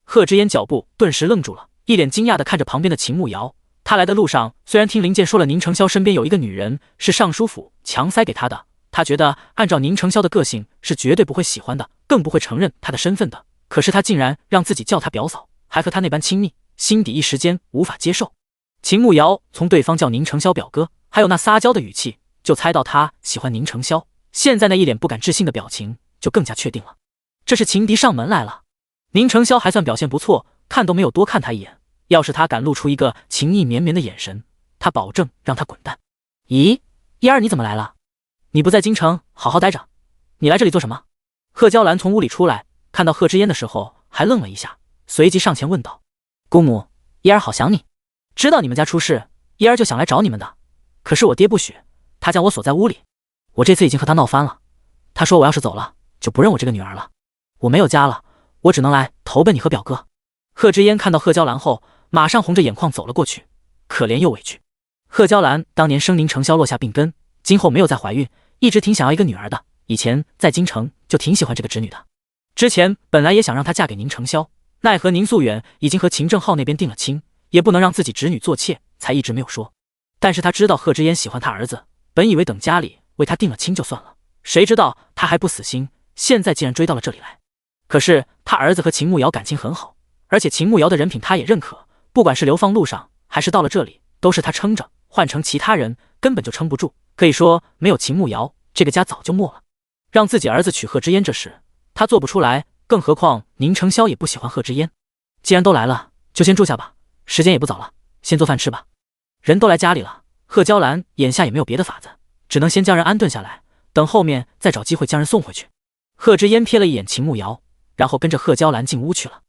[SPEAKER 1] 贺知烟脚步顿时愣住了，一脸惊讶的看着旁边的秦慕瑶。他来的路上虽然听林健说了宁承霄身边有一个女人是尚书府强塞给他的，他觉得按照宁承霄的个性是绝对不会喜欢的，更不会承认他的身份的，可是他竟然让自己叫他表嫂，还和他那般亲密，心底一时间无法接受。秦慕瑶从对方叫宁承霄表哥，还有那撒娇的语气，就猜到他喜欢宁承霄，现在那一脸不敢置信的表情就更加确定了，这是情敌上门来了。宁承霄还算表现不错，看都没有多看他一眼，要是他敢露出一个情意绵绵的眼神，他保证让他滚蛋。咦，叶儿你怎么来了？你不在京城好好待着，你来这里做什么？贺娇兰从屋里出来，看到贺知烟的时候还愣了一下，随即上前问道，姑母，叶儿好想你，知道你们家出事，叶儿就想来找你们的，可是我爹不许，他将我锁在屋里，我这次已经和他闹翻了，他说我要是走了就不认我这个女儿了，我没有家了，我只能来投奔你和表哥。贺知烟看到贺娇兰后，马上红着眼眶走了过去，可怜又委屈。贺娇兰当年生宁承霄落下病根，今后没有再怀孕，一直挺想要一个女儿的，以前在京城就挺喜欢这个侄女的，之前本来也想让她嫁给宁承霄，奈何宁素远已经和秦正浩那边定了亲，也不能让自己侄女做妾，才一直没有说。但是他知道贺知烟喜欢他儿子，本以为等家里为他定了亲就算了，谁知道他还不死心，现在竟然追到了这里来。可是他儿子和秦慕瑶感情很好，而且秦慕瑶的人品他也认可，不管是流放路上还是到了这里，都是他撑着，换成其他人根本就撑不住，可以说没有秦慕瑶，这个家早就没了。让自己儿子娶贺知烟这事他做不出来，更何况宁承霄也不喜欢贺知烟。既然都来了，就先住下吧，时间也不早了，先做饭吃吧。人都来家里了，贺娇兰眼下也没有别的法子，只能先将人安顿下来，等后面再找机会将人送回去。贺知烟瞥了一眼秦慕瑶，然后跟着贺娇兰进屋去了。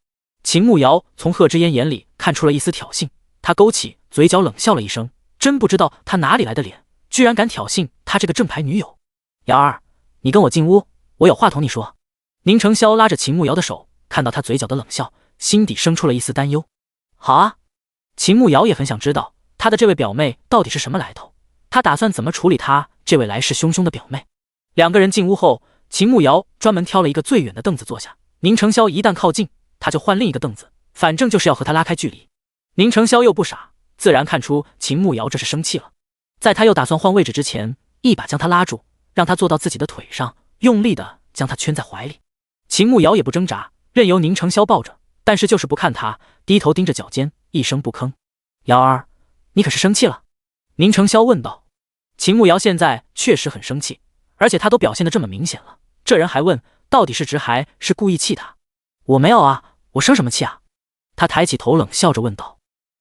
[SPEAKER 1] 秦慕瑶从贺知烟眼里看出了一丝挑衅，他他勾起嘴角冷笑了一声，真不知道他哪里来的脸，居然敢挑衅他这个正牌女友。瑶儿，你跟我进屋，我有话同你说。宁承霄拉着秦慕瑶的手，看到他嘴角的冷笑，心底生出了一丝担忧。好啊，秦慕瑶也很想知道他的这位表妹到底是什么来头，他打算怎么处理他这位来势汹汹的表妹。两个人进屋后，秦慕瑶专门挑了一个最远的凳子坐下，宁承霄一旦靠近，他就换另一个凳子，反正就是要和他拉开距离。宁承霄又不傻，自然看出秦慕瑶这是生气了，在他又打算换位置之前，一把将他拉住，让他坐到自己的腿上，用力的将他圈在怀里。秦慕瑶也不挣扎，任由宁承霄抱着，但是就是不看他，低头盯着脚尖，一声不吭。瑶儿，你可是生气了？宁承霄问道。秦慕瑶现在确实很生气，而且他都表现得这么明显了，这人还问到底是直还是故意气他。我没有啊，我生什么气啊？他抬起头冷笑着问道。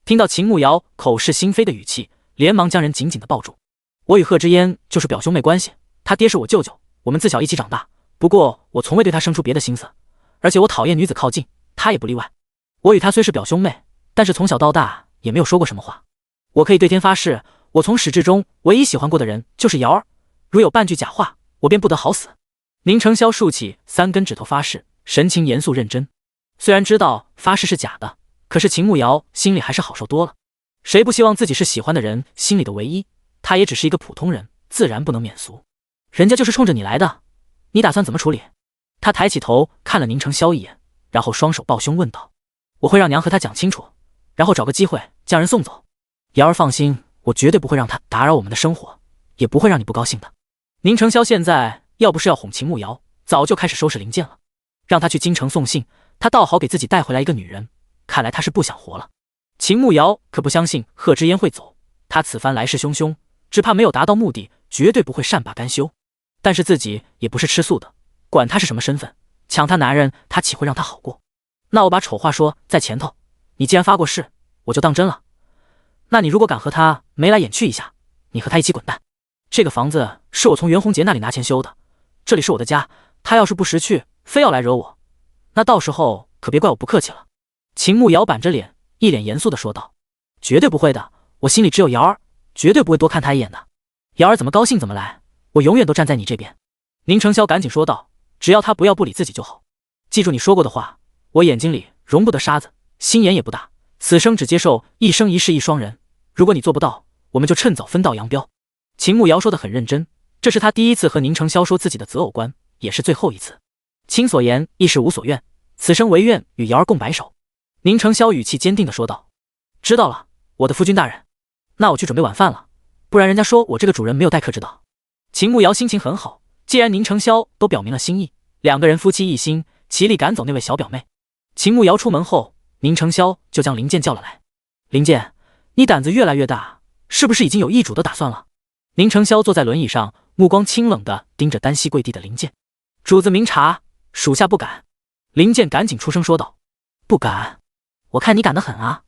[SPEAKER 1] 听到秦慕瑶口是心非的语气，连忙将人紧紧地抱住。我与贺知嫣就是表兄妹关系，他爹是我舅舅，我们自小一起长大，不过我从未对他生出别的心思，而且我讨厌女子靠近，他也不例外。我与他虽是表兄妹，但是从小到大也没有说过什么话。我可以对天发誓，我从始至终唯一喜欢过的人就是瑶儿，如有半句假话，我便不得好死。宁承霄竖起3根指头发誓，神情严肃认真。虽然知道发誓是假的，可是秦慕瑶心里还是好受多了。谁不希望自己是喜欢的人心里的唯一？他也只是一个普通人，自然不能免俗。人家就是冲着你来的，你打算怎么处理？他抬起头看了宁承霄一眼，然后双手抱胸问道。我会让娘和他讲清楚，然后找个机会将人送走。瑶儿放心，我绝对不会让他打扰我们的生活，也不会让你不高兴的。宁承霄现在要不是要哄秦慕瑶，早就开始收拾零件了，让他去京城送信，他倒好给自己带回来一个女人，看来他是不想活了。秦慕瑶可不相信贺知嫣会走，他此番来势汹汹，只怕没有达到目的，绝对不会善罢甘休。但是自己也不是吃素的，管他是什么身份，抢他男人，他岂会让他好过？那我把丑话说在前头，你既然发过誓，我就当真了。那你如果敢和他眉来眼去一下，你和他一起滚蛋。这个房子是我从袁弘杰那里拿钱修的，这里是我的家，他要是不识趣，非要来惹我，那到时候可别怪我不客气了。秦慕瑶板着脸，一脸严肃地说道。绝对不会的，我心里只有瑶儿，绝对不会多看他一眼的。瑶儿怎么高兴怎么来，我永远都站在你这边。宁承霄赶紧说道，只要他不要不理自己就好。记住你说过的话，我眼睛里容不得沙子，心眼也不大，此生只接受一生一世一双人，如果你做不到，我们就趁早分道扬镳。秦慕瑶说得很认真，这是他第一次和宁承霄说自己的择偶观，也是最后一次。亲所言，亦是吾所愿，此生唯愿与瑶儿共白首。宁承霄语气坚定地说道。知道了，我的夫君大人，那我去准备晚饭了，不然人家说我这个主人没有待客之道。秦慕瑶心情很好，既然宁承霄都表明了心意，两个人夫妻一心，齐力赶走那位小表妹。秦慕瑶出门后，宁承霄就将林健叫了来。林健，你胆子越来越大，是不是已经有易主的打算了？宁承霄坐在轮椅上，目光清冷地盯着单膝跪地的林健。主子明察，属下不敢。林健赶紧出声说道。不敢？我看你敢得很啊！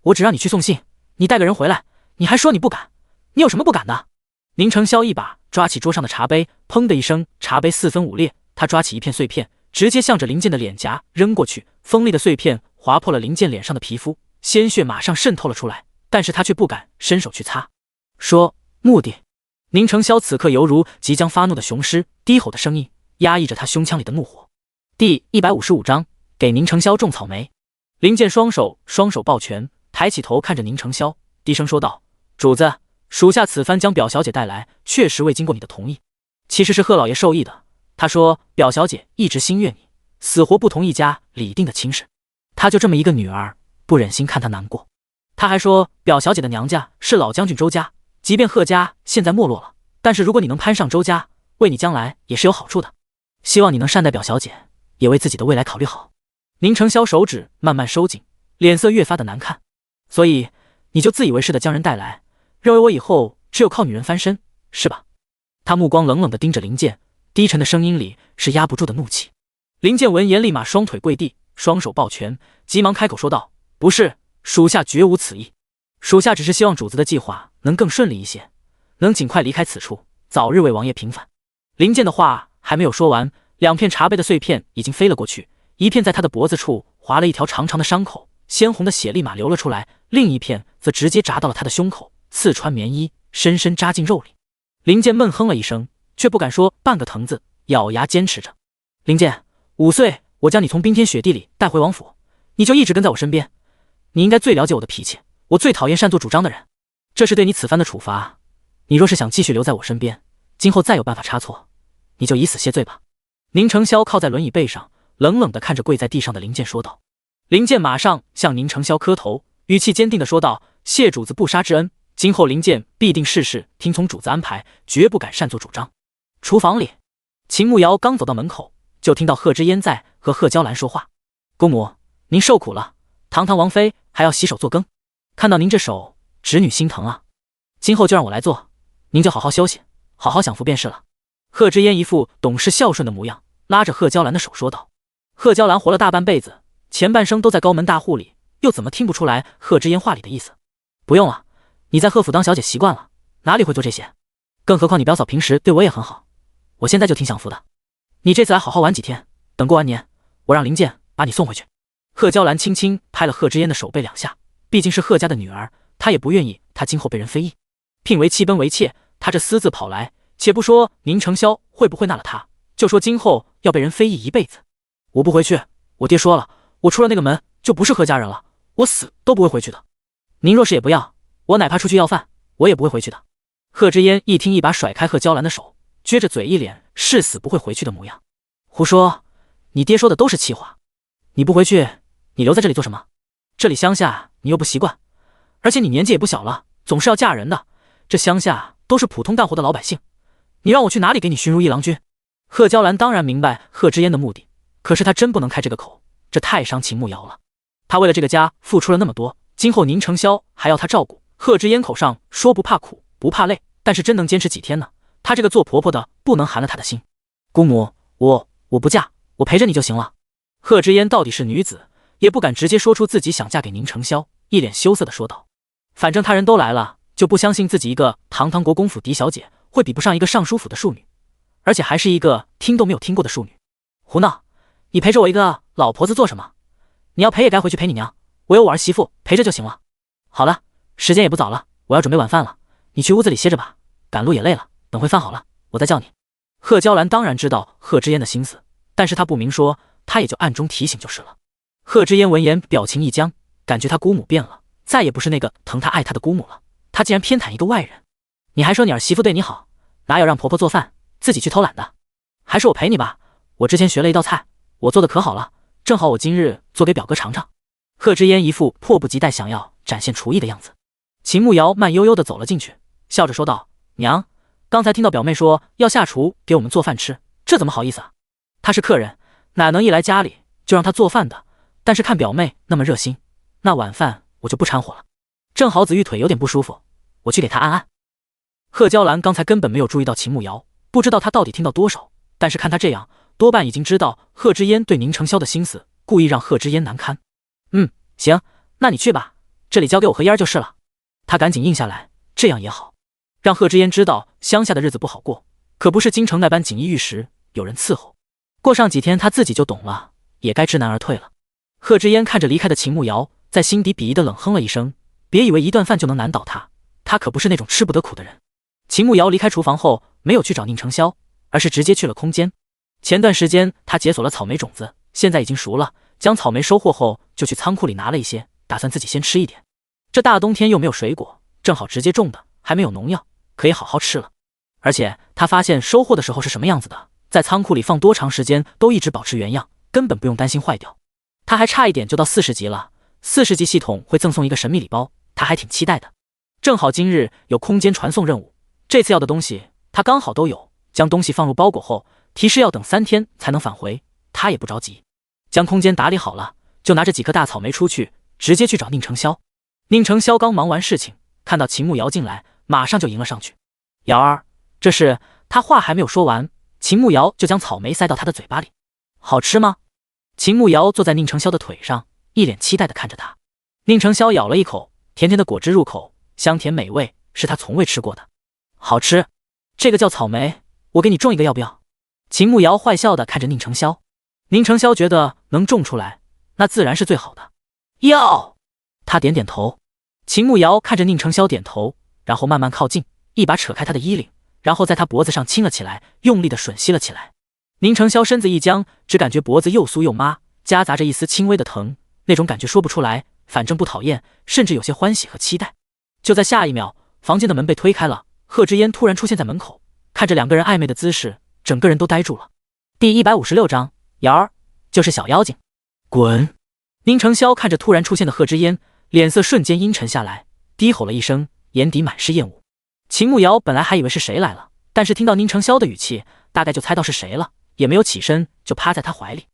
[SPEAKER 1] 我只让你去送信，你带个人回来，你还说你不敢？你有什么不敢的？宁承霄一把抓起桌上的茶杯，砰的一声，茶杯4分5裂。他抓起一片碎片，直接向着林健的脸颊扔过去，锋利的碎片划破了林健脸上的皮肤，鲜血马上渗透了出来，但是他却不敢伸手去擦。说目的。宁承霄此刻犹如即将发怒的雄狮，低吼的声音压抑着他胸腔里的怒火。第155章，给宁承霄种草莓。林健双手抱拳，抬起头看着宁承霄，低声说道：主子，属下此番将表小姐带来，确实未经过你的同意，其实是贺老爷授意的。他说表小姐一直心悦你，死活不同一家李定的亲事，他就这么一个女儿，不忍心看她难过。他还说表小姐的娘家是老将军周家，即便贺家现在没落了，但是如果你能攀上周家，为你将来也是有好处的。希望你能善待表小姐，也为自己的未来考虑好。宁承霄手指慢慢收紧，脸色越发的难看。所以你就自以为是的将人带来，认为我以后只有靠女人翻身，是吧？他目光冷冷地盯着林健，低沉的声音里是压不住的怒气。林健闻言立马双腿跪地，双手抱拳，急忙开口说道：不是，属下绝无此意，属下只是希望主子的计划能更顺利一些，能尽快离开此处，早日为王爷平反。林健的话还没有说完，2片茶杯的碎片已经飞了过去，一片在他的脖子处划了一条长长的伤口，鲜红的血立马流了出来，另一片则则直接扎到了他的胸口，刺穿棉衣，深深扎进肉里。林健闷哼了一声，却不敢说半个疼字，咬牙坚持着。林健，5岁我将你从冰天雪地里带回王府，你就一直跟在我身边。你应该最了解我的脾气，我最讨厌擅作主张的人。这是对你此番的处罚。你若是想继续留在我身边，今后再有办法差错，你就以死谢罪吧。宁承霄靠在轮椅背上，冷冷地看着跪在地上的林健说道。林健马上向宁承霄磕头，语气坚定地说道：谢主子不杀之恩，今后林健必定事事听从主子安排，绝不敢擅作主张。厨房里，秦慕瑶刚走到门口，就听到贺知烟在和贺娇兰说话。姑母，您受苦了，堂堂王妃还要洗手做羹，看到您这手，侄女心疼啊。今后就让我来做，您就好好休息，好好享福便是了。贺知烟一副懂事孝顺的模样，拉着贺娇兰的手说道。贺娇兰活了大半辈子，前半生都在高门大户里，又怎么听不出来贺知烟话里的意思？不用了，你在贺府当小姐习惯了，哪里会做这些？更何况你表嫂平时对我也很好，我现在就挺享福的。你这次来好好玩几天，等过完年，我让林健把你送回去。贺娇兰轻轻拍了贺知烟的手背2下，毕竟是贺家的女儿，她也不愿意她今后被人非议。聘为妻奔为妾，她这私自跑来，且不说宁承霄会不会纳了她，就说今后要被人非议一辈子。我不回去，我爹说了，我出了那个门就不是贺家人了，我死都不会回去的。您若是也不要，我哪怕出去要饭，我也不会回去的。贺知烟一听，一把甩开贺娇兰的手，撅着嘴，一脸誓死不会回去的模样。胡说，你爹说的都是气话。你不回去，你留在这里做什么？这里乡下你又不习惯，而且你年纪也不小了，总是要嫁人的。这乡下都是普通干活的老百姓，你让我去哪里给你寻如一郎君？贺娇兰当然明白贺知烟的目的，可是她真不能开这个口，这太伤秦慕瑶了。她为了这个家付出了那么多，今后宁承霄还要她照顾。贺知烟口上说不怕苦不怕累，但是真能坚持几天呢？她这个做婆婆的不能寒了她的心。姑母，我不嫁，我陪着你就行了。贺知烟到底是女子，也不敢直接说出自己想嫁给宁承霄，一脸羞涩地说道。反正他人都来了，就不相信自己一个堂堂国公府嫡小姐会比不上一个尚书府的庶女，而且还是一个听都没有听过的庶女。胡闹！你陪着我一个老婆子做什么？你要陪也该回去陪你娘，我有我儿媳妇陪着就行了。好了，时间也不早了，我要准备晚饭了，你去屋子里歇着吧，赶路也累了，等会饭好了，我再叫你。贺娇兰当然知道贺知烟的心思，但是她不明说，她也就暗中提醒就是了。贺知烟闻言表情一僵，感觉她姑母变了，再也不是那个疼她爱她的姑母了，她竟然偏袒一个外人。你还说你儿媳妇对你好，哪有让婆婆做饭自己去偷懒的？还是我陪你吧，我之前学了一道菜，我做的可好了，正好我今日做给表哥尝尝。贺知烟一副迫不及待想要展现厨艺的样子。秦慕瑶慢悠悠地走了进去，笑着说道：娘，刚才听到表妹说要下厨给我们做饭吃，这怎么好意思啊？她是客人，哪能一来家里就让她做饭的？但是看表妹那么热心，那晚饭我就不掺和了。正好子玉腿有点不舒服，我去给她按按。贺娇兰刚才根本没有注意到秦慕瑶，不知道她到底听到多少，但是看她这样，多半已经知道贺知烟对宁承霄的心思，故意让贺知烟难堪。行，那你去吧，这里交给我和烟儿就是了。他赶紧应下来，这样也好，让贺知烟知道乡下的日子不好过，可不是京城那般锦衣玉食，有人伺候。过上几天他自己就懂了，也该知难而退了。贺知烟看着离开的秦慕瑶，在心底鄙夷的冷哼了一声，别以为一顿饭就能难倒他，他可不是那种吃不得苦的人。秦慕瑶离开厨房后，没有去找宁承霄，而是直接去了空间。前段时间他解锁了草莓种子，现在已经熟了，将草莓收获后就去仓库里拿了一些，打算自己先吃一点。这大冬天又没有水果，正好直接种的，还没有农药，可以好好吃了。而且他发现收获的时候是什么样子的，在仓库里放多长时间都一直保持原样，根本不用担心坏掉。他还差一点就到40级了，40级系统会赠送一个神秘礼包，他还挺期待的。正好今日有空间传送任务，这次要的东西他刚好都有，将东西放入包裹后，提示要等3天才能返回，他也不着急。将空间打理好了，就拿着几颗大草莓出去，直接去找宁承霄。宁承霄刚忙完事情，看到秦慕瑶进来，马上就迎了上去。瑶儿，这是……他话还没有说完，秦慕瑶就将草莓塞到他的嘴巴里。好吃吗？秦慕瑶坐在宁承霄的腿上，一脸期待地看着他。宁承霄咬了一口，甜甜的果汁入口，香甜美味，是他从未吃过的。好吃，这个叫草莓，我给你种一个要不要？秦慕瑶坏笑地看着宁承霄。宁承霄觉得能种出来，那自然是最好的。要，他点点头。秦慕瑶看着宁承霄点头，然后慢慢靠近，一把扯开他的衣领，然后在他脖子上亲了起来，用力的吮吸了起来。宁承霄身子一僵，只感觉脖子又酥又麻，夹杂着一丝轻微的疼，那种感觉说不出来，反正不讨厌，甚至有些欢喜和期待。就在下一秒，房间的门被推开了，贺知嫣突然出现在门口，看着两个人暧昧的姿势，整个人都呆住了。第156章，瑶儿就是小妖精，滚！宁承霄看着突然出现的贺知嫣，脸色瞬间阴沉下来，低吼了一声，眼底满是厌恶。秦慕瑶本来还以为是谁来了，但是听到宁承霄的语气，大概就猜到是谁了，也没有起身，就趴在他怀里。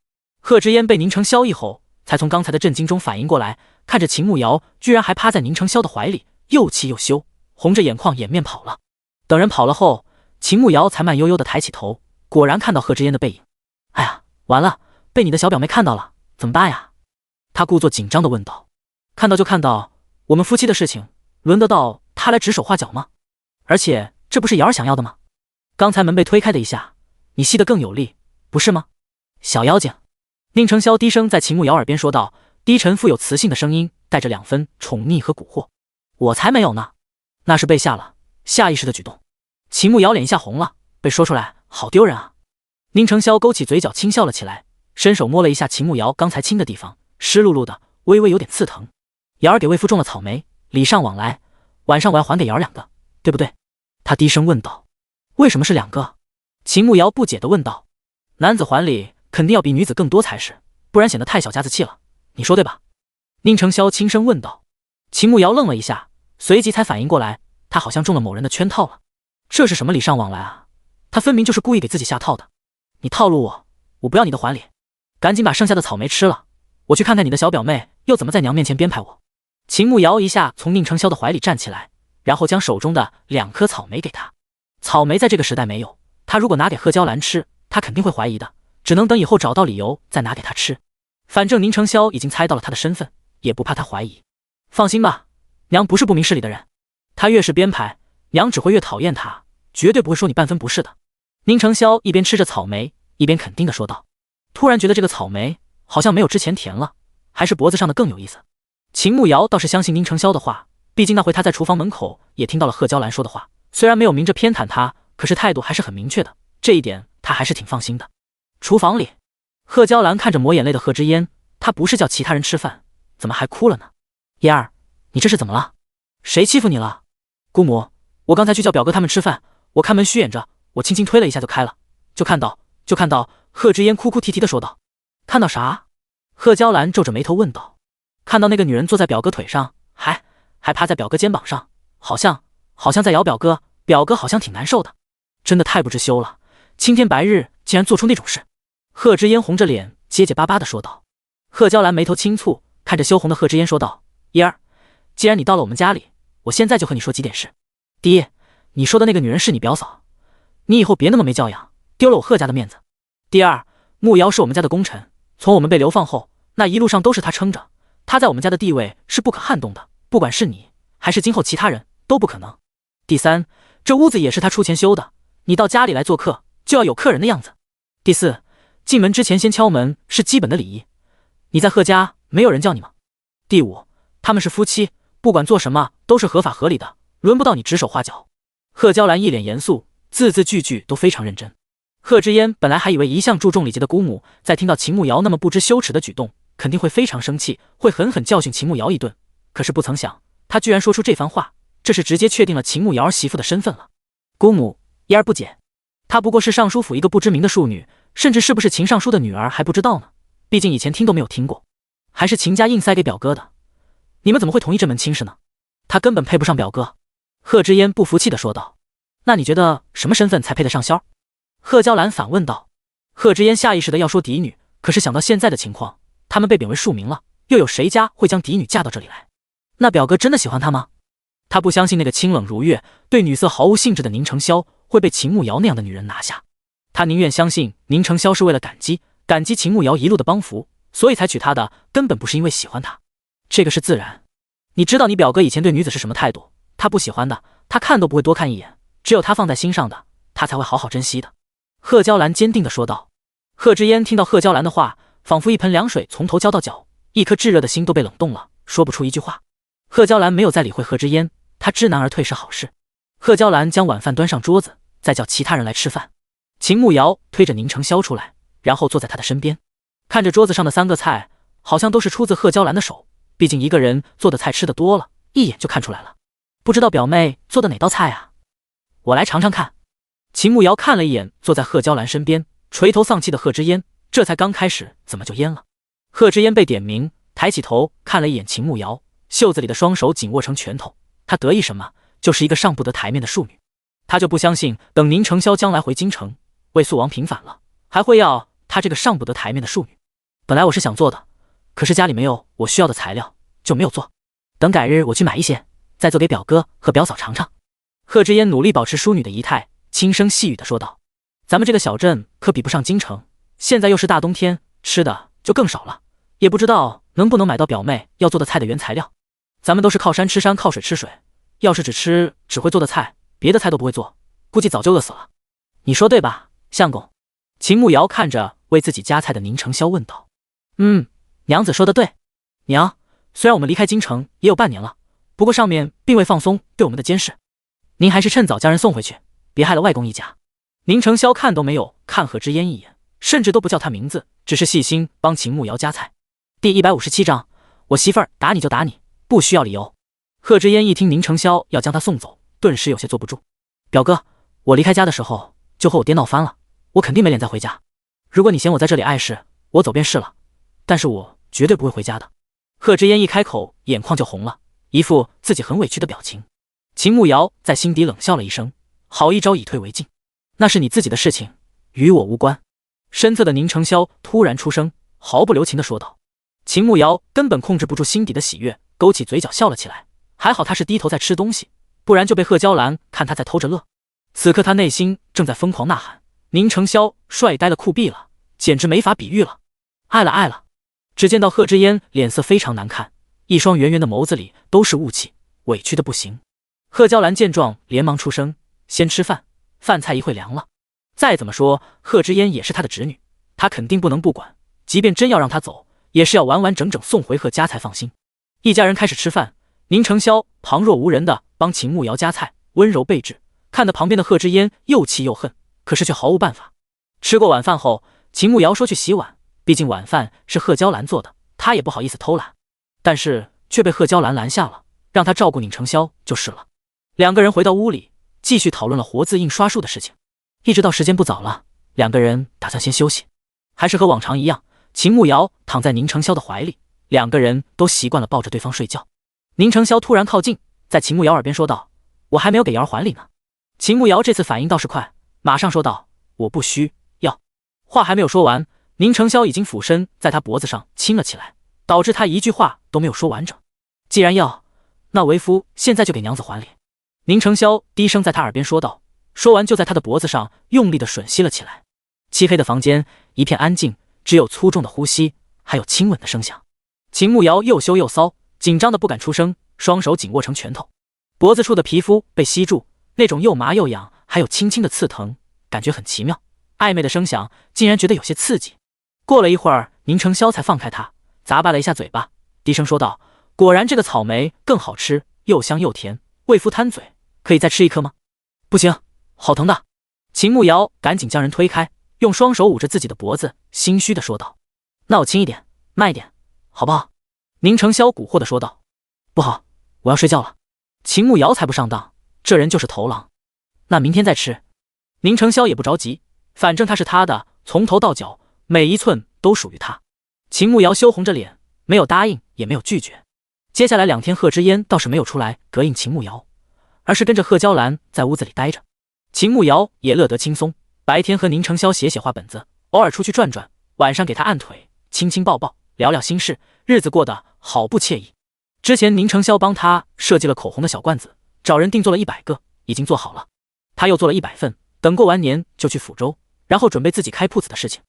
[SPEAKER 1] 贺知嫣被宁承霄一吼，才从刚才的震惊中反应过来，看着秦慕瑶居然还趴在宁承霄的怀里，又气又羞，红着眼眶掩面跑了。等人跑了后，秦慕瑶才慢悠悠地抬起头，果然看到贺知嫣的背影。哎呀，完了，被你的小表妹看到了，怎么办呀？他故作紧张地问道。看到就看到，我们夫妻的事情，轮得到他来指手画脚吗？而且这不是瑶儿想要的吗？刚才门被推开的一下，你吸得更有力，不是吗？小妖精。宁承霄低声在秦慕瑶耳边说道，低沉富有磁性的声音带着2分宠溺和蛊惑。我才没有呢，那是被吓了，下意识的举动。秦慕瑶脸一下红了，被说出来好丢人啊。宁承霄勾起嘴角轻笑了起来，伸手摸了一下秦慕瑶刚才亲的地方，湿漉漉的，微微有点刺疼。瑶儿给为夫种了草莓，礼尚往来，晚上我要还给瑶儿2个，对不对？他低声问道。为什么是2个？秦慕瑶不解地问道。男子还礼肯定要比女子更多才是，不然显得太小家子气了，你说对吧？宁承霄轻声问道。秦慕瑶愣了一下，随即才反应过来，他好像中了某人的圈套了。这是什么礼尚往来啊？他分明就是故意给自己下套的。你套路我，我不要你的还礼，赶紧把剩下的草莓吃了，我去看看你的小表妹又怎么在娘面前编排我。秦慕瑶一下从宁承霄的怀里站起来，然后将手中的2颗草莓给他。草莓在这个时代没有，他如果拿给贺娇兰吃，他肯定会怀疑的，只能等以后找到理由再拿给他吃。反正宁承霄已经猜到了他的身份，也不怕他怀疑。放心吧，娘不是不明事理的人，他越是编排，娘只会越讨厌他，绝对不会说你半分不是的。宁承霄一边吃着草莓，一边肯定地说道。突然觉得这个草莓好像没有之前甜了，还是脖子上的更有意思。秦慕瑶倒是相信宁承霄的话，毕竟那回他在厨房门口也听到了贺娇兰说的话，虽然没有明着偏袒他，可是态度还是很明确的，这一点他还是挺放心的。厨房里，贺娇兰看着抹眼泪的贺知嫣，她不是叫其他人吃饭，怎么还哭了呢？嫣儿，你这是怎么了？谁欺负你了？姑母，我刚才去叫表哥他们吃饭，我看门虚掩着，我轻轻推了一下就开了，就看到贺知嫣哭哭啼啼的说道。看到啥？贺娇兰皱着眉头问道。看到那个女人坐在表哥腿上，还趴在表哥肩膀上，好像在咬表哥，表哥好像挺难受的。真的太不知羞了，青天白日竟然做出那种事。贺知嫣红着脸结结巴巴的说道。贺娇兰眉头轻蹙，看着羞红的贺知嫣说道，嫣儿，既然你到了我们家里，我现在就和你说几点事。第一，你说的那个女人是你表嫂，你以后别那么没教养，丢了我贺家的面子。第二，慕瑶是我们家的功臣，从我们被流放后，那一路上都是她撑着，她在我们家的地位是不可撼动的，不管是你还是今后其他人都不可能。第三，这屋子也是她出钱修的，你到家里来做客就要有客人的样子。第四，进门之前先敲门是基本的礼仪，你在贺家没有人叫你吗？第五，他们是夫妻，不管做什么都是合法合理的，轮不到你指手画脚。贺娇兰一脸严肃，字字句句都非常认真。贺知嫣本来还以为一向注重礼节的姑母，在听到秦慕瑶那么不知羞耻的举动，肯定会非常生气，会狠狠教训秦慕瑶一顿。可是不曾想，她居然说出这番话，这是直接确定了秦慕瑶儿媳妇的身份了。姑母，嫣儿不解，她不过是尚书府一个不知名的庶女，甚至是不是秦尚书的女儿还不知道呢，毕竟以前听都没有听过，还是秦家硬塞给表哥的。你们怎么会同意这门亲事呢？她根本配不上表哥。贺知嫣不服气地说道。那你觉得什么身份才配得上萧？贺娇兰反问道。贺知嫣下意识的要说嫡女，可是想到现在的情况，他们被贬为庶民了，又有谁家会将嫡女嫁到这里来？那表哥真的喜欢她吗？他不相信那个清冷如月、对女色毫无兴致的宁承霄会被秦慕瑶那样的女人拿下。他宁愿相信宁承霄是为了感激秦慕瑶一路的帮扶，所以才娶她的，根本不是因为喜欢她。这个是自然。你知道你表哥以前对女子是什么态度？他不喜欢的，他看都不会多看一眼，只有他放在心上的，他才会好好珍惜的。贺娇兰坚定地说道。贺知嫣听到贺娇兰的话，仿佛一盆凉水从头浇到脚，一颗炙热的心都被冷冻了，说不出一句话。贺娇兰没有再理会贺知烟，她知难而退是好事。贺娇兰将晚饭端上桌子，再叫其他人来吃饭。秦慕瑶推着宁承霄出来，然后坐在他的身边，看着桌子上的3个菜，好像都是出自贺娇兰的手。毕竟一个人做的菜吃的多了，一眼就看出来了。不知道表妹做的哪道菜啊？我来尝尝看。秦慕瑶看了一眼坐在贺娇兰身边垂头丧气的贺知烟，这才刚开始怎么就淹了？贺知烟被点名，抬起头看了一眼秦慕瑶，袖子里的双手紧握成拳头。他得意什么？就是一个上不得台面的庶女。他就不相信等宁承霄将来回京城为肃王平反了，还会要他这个上不得台面的庶女。本来我是想做的，可是家里没有我需要的材料，就没有做。等改日我去买一些，再做给表哥和表嫂尝尝。贺知烟努力保持淑女的仪态，轻声细语地说道：咱们这个小镇可比不上京城，现在又是大冬天，吃的就更少了，也不知道能不能买到表妹要做的菜的原材料。咱们都是靠山吃山，靠水吃水，要是只会做的菜，别的菜都不会做，估计早就饿死了。你说对吧，相公？秦慕瑶看着为自己夹菜的宁承霄问道。娘子说的对。娘，虽然我们离开京城也有半年了，不过上面并未放松对我们的监视，您还是趁早将人送回去，别害了外公一家。宁承霄看都没有看贺知烟一眼，甚至都不叫他名字，只是细心帮秦慕瑶夹菜。第157章，我媳妇儿打你就打你，不需要理由。贺知烟一听宁承霄要将他送走，顿时有些坐不住。表哥，我离开家的时候就和我爹闹翻了，我肯定没脸再回家。如果你嫌我在这里碍事，我走便是了，但是我绝对不会回家的。贺知烟一开口，眼眶就红了，一副自己很委屈的表情。秦慕瑶在心底冷笑了一声，好一招以退为进，那是你自己的事情，与我无关。身侧的宁承霄突然出声，毫不留情地说道。秦慕瑶根本控制不住心底的喜悦，勾起嘴角笑了起来。还好他是低头在吃东西，不然就被贺娇兰看他在偷着乐。此刻他内心正在疯狂呐喊，宁承霄帅呆了，酷毙了，简直没法比喻了，爱了爱了。只见到贺知烟脸色非常难看，一双圆圆的眸子里都是雾气，委屈的不行。贺娇兰见状连忙出声，先吃饭，饭菜一会凉了。再怎么说贺知烟也是他的侄女，他肯定不能不管，即便真要让他走，也是要完完整整送回贺家才放心。一家人开始吃饭，宁承霄旁若无人的帮秦慕瑶夹菜，温柔备至，看得旁边的贺知烟又气又恨，可是却毫无办法。吃过晚饭后，秦慕瑶说去洗碗，毕竟晚饭是贺娇兰做的，她也不好意思偷懒，但是却被贺娇兰拦下了，让她照顾宁承霄就是了。两个人回到屋里，继续讨论了活字印刷术的事情，一直到时间不早了，两个人打算先休息。还是和往常一样，秦慕瑶躺在宁承霄的怀里，两个人都习惯了抱着对方睡觉。宁承霄突然靠近，在秦慕瑶耳边说道：我还没有给瑶儿还礼呢。秦慕瑶这次反应倒是快，马上说道：我不需要。话还没有说完，宁承霄已经俯身在他脖子上亲了起来，导致他一句话都没有说完整。既然要，那为夫现在就给娘子还礼。宁承霄低声在他耳边说道，说完就在他的脖子上用力的吮吸了起来。漆黑的房间一片安静，只有粗重的呼吸，还有亲吻的声响。秦慕瑶又羞又骚，紧张的不敢出声，双手紧握成拳头，脖子处的皮肤被吸住，那种又麻又痒，还有轻轻的刺疼，感觉很奇妙。暧昧的声响竟然觉得有些刺激。过了一会儿，宁承霄才放开他，咂巴了一下嘴巴，低声说道：果然这个草莓更好吃，又香又甜，为夫贪嘴，可以再吃一颗吗？不行，好疼的。秦慕瑶赶紧将人推开，用双手捂着自己的脖子，心虚的说道：那我轻一点，慢一点，好不好？宁承霄蛊惑的说道：不好，我要睡觉了。秦慕瑶才不上当，这人就是头狼。那明天再吃。宁承霄也不着急，反正他是他的，从头到脚每一寸都属于他。秦慕瑶羞红着脸，没有答应也没有拒绝。接下来2天贺知烟倒是没有出来膈应秦慕瑶，而是跟着贺娇兰在屋子里待着。秦慕瑶也乐得轻松，白天和宁承霄写画本子，偶尔出去转转，晚上给他按腿亲亲抱抱，聊聊心事，日子过得好不惬意。之前宁承霄帮他设计了口红的小罐子，找人定做了100个，已经做好了。他又做了100份，等过完年就去抚州，然后准备自己开铺子的事情。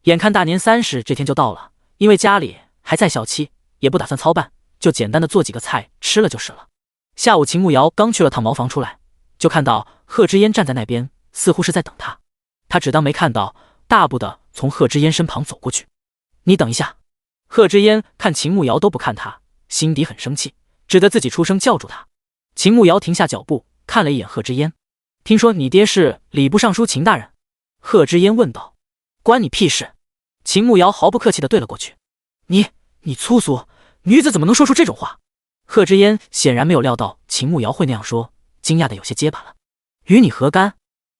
[SPEAKER 1] 眼看大年30这天就到了，因为家里还在小期，也不打算操办，就简单的做几个菜吃了就是了。下午秦慕瑶刚去了趟茅房出来，就看到贺知烟站在那边，似乎是在等他。他只当没看到，大步的从贺知烟身旁走过去。你等一下。贺知烟看秦慕瑶都不看他，心底很生气，只得自己出声叫住他。秦慕瑶停下脚步，看了一眼贺知烟，听说你爹是礼部尚书秦大人？贺知烟问道。关你屁事！秦慕瑶毫不客气地对了过去。你粗俗，女子怎么能说出这种话？贺知烟显然没有料到秦慕瑶会那样说，惊讶的有些结巴了。与你何干？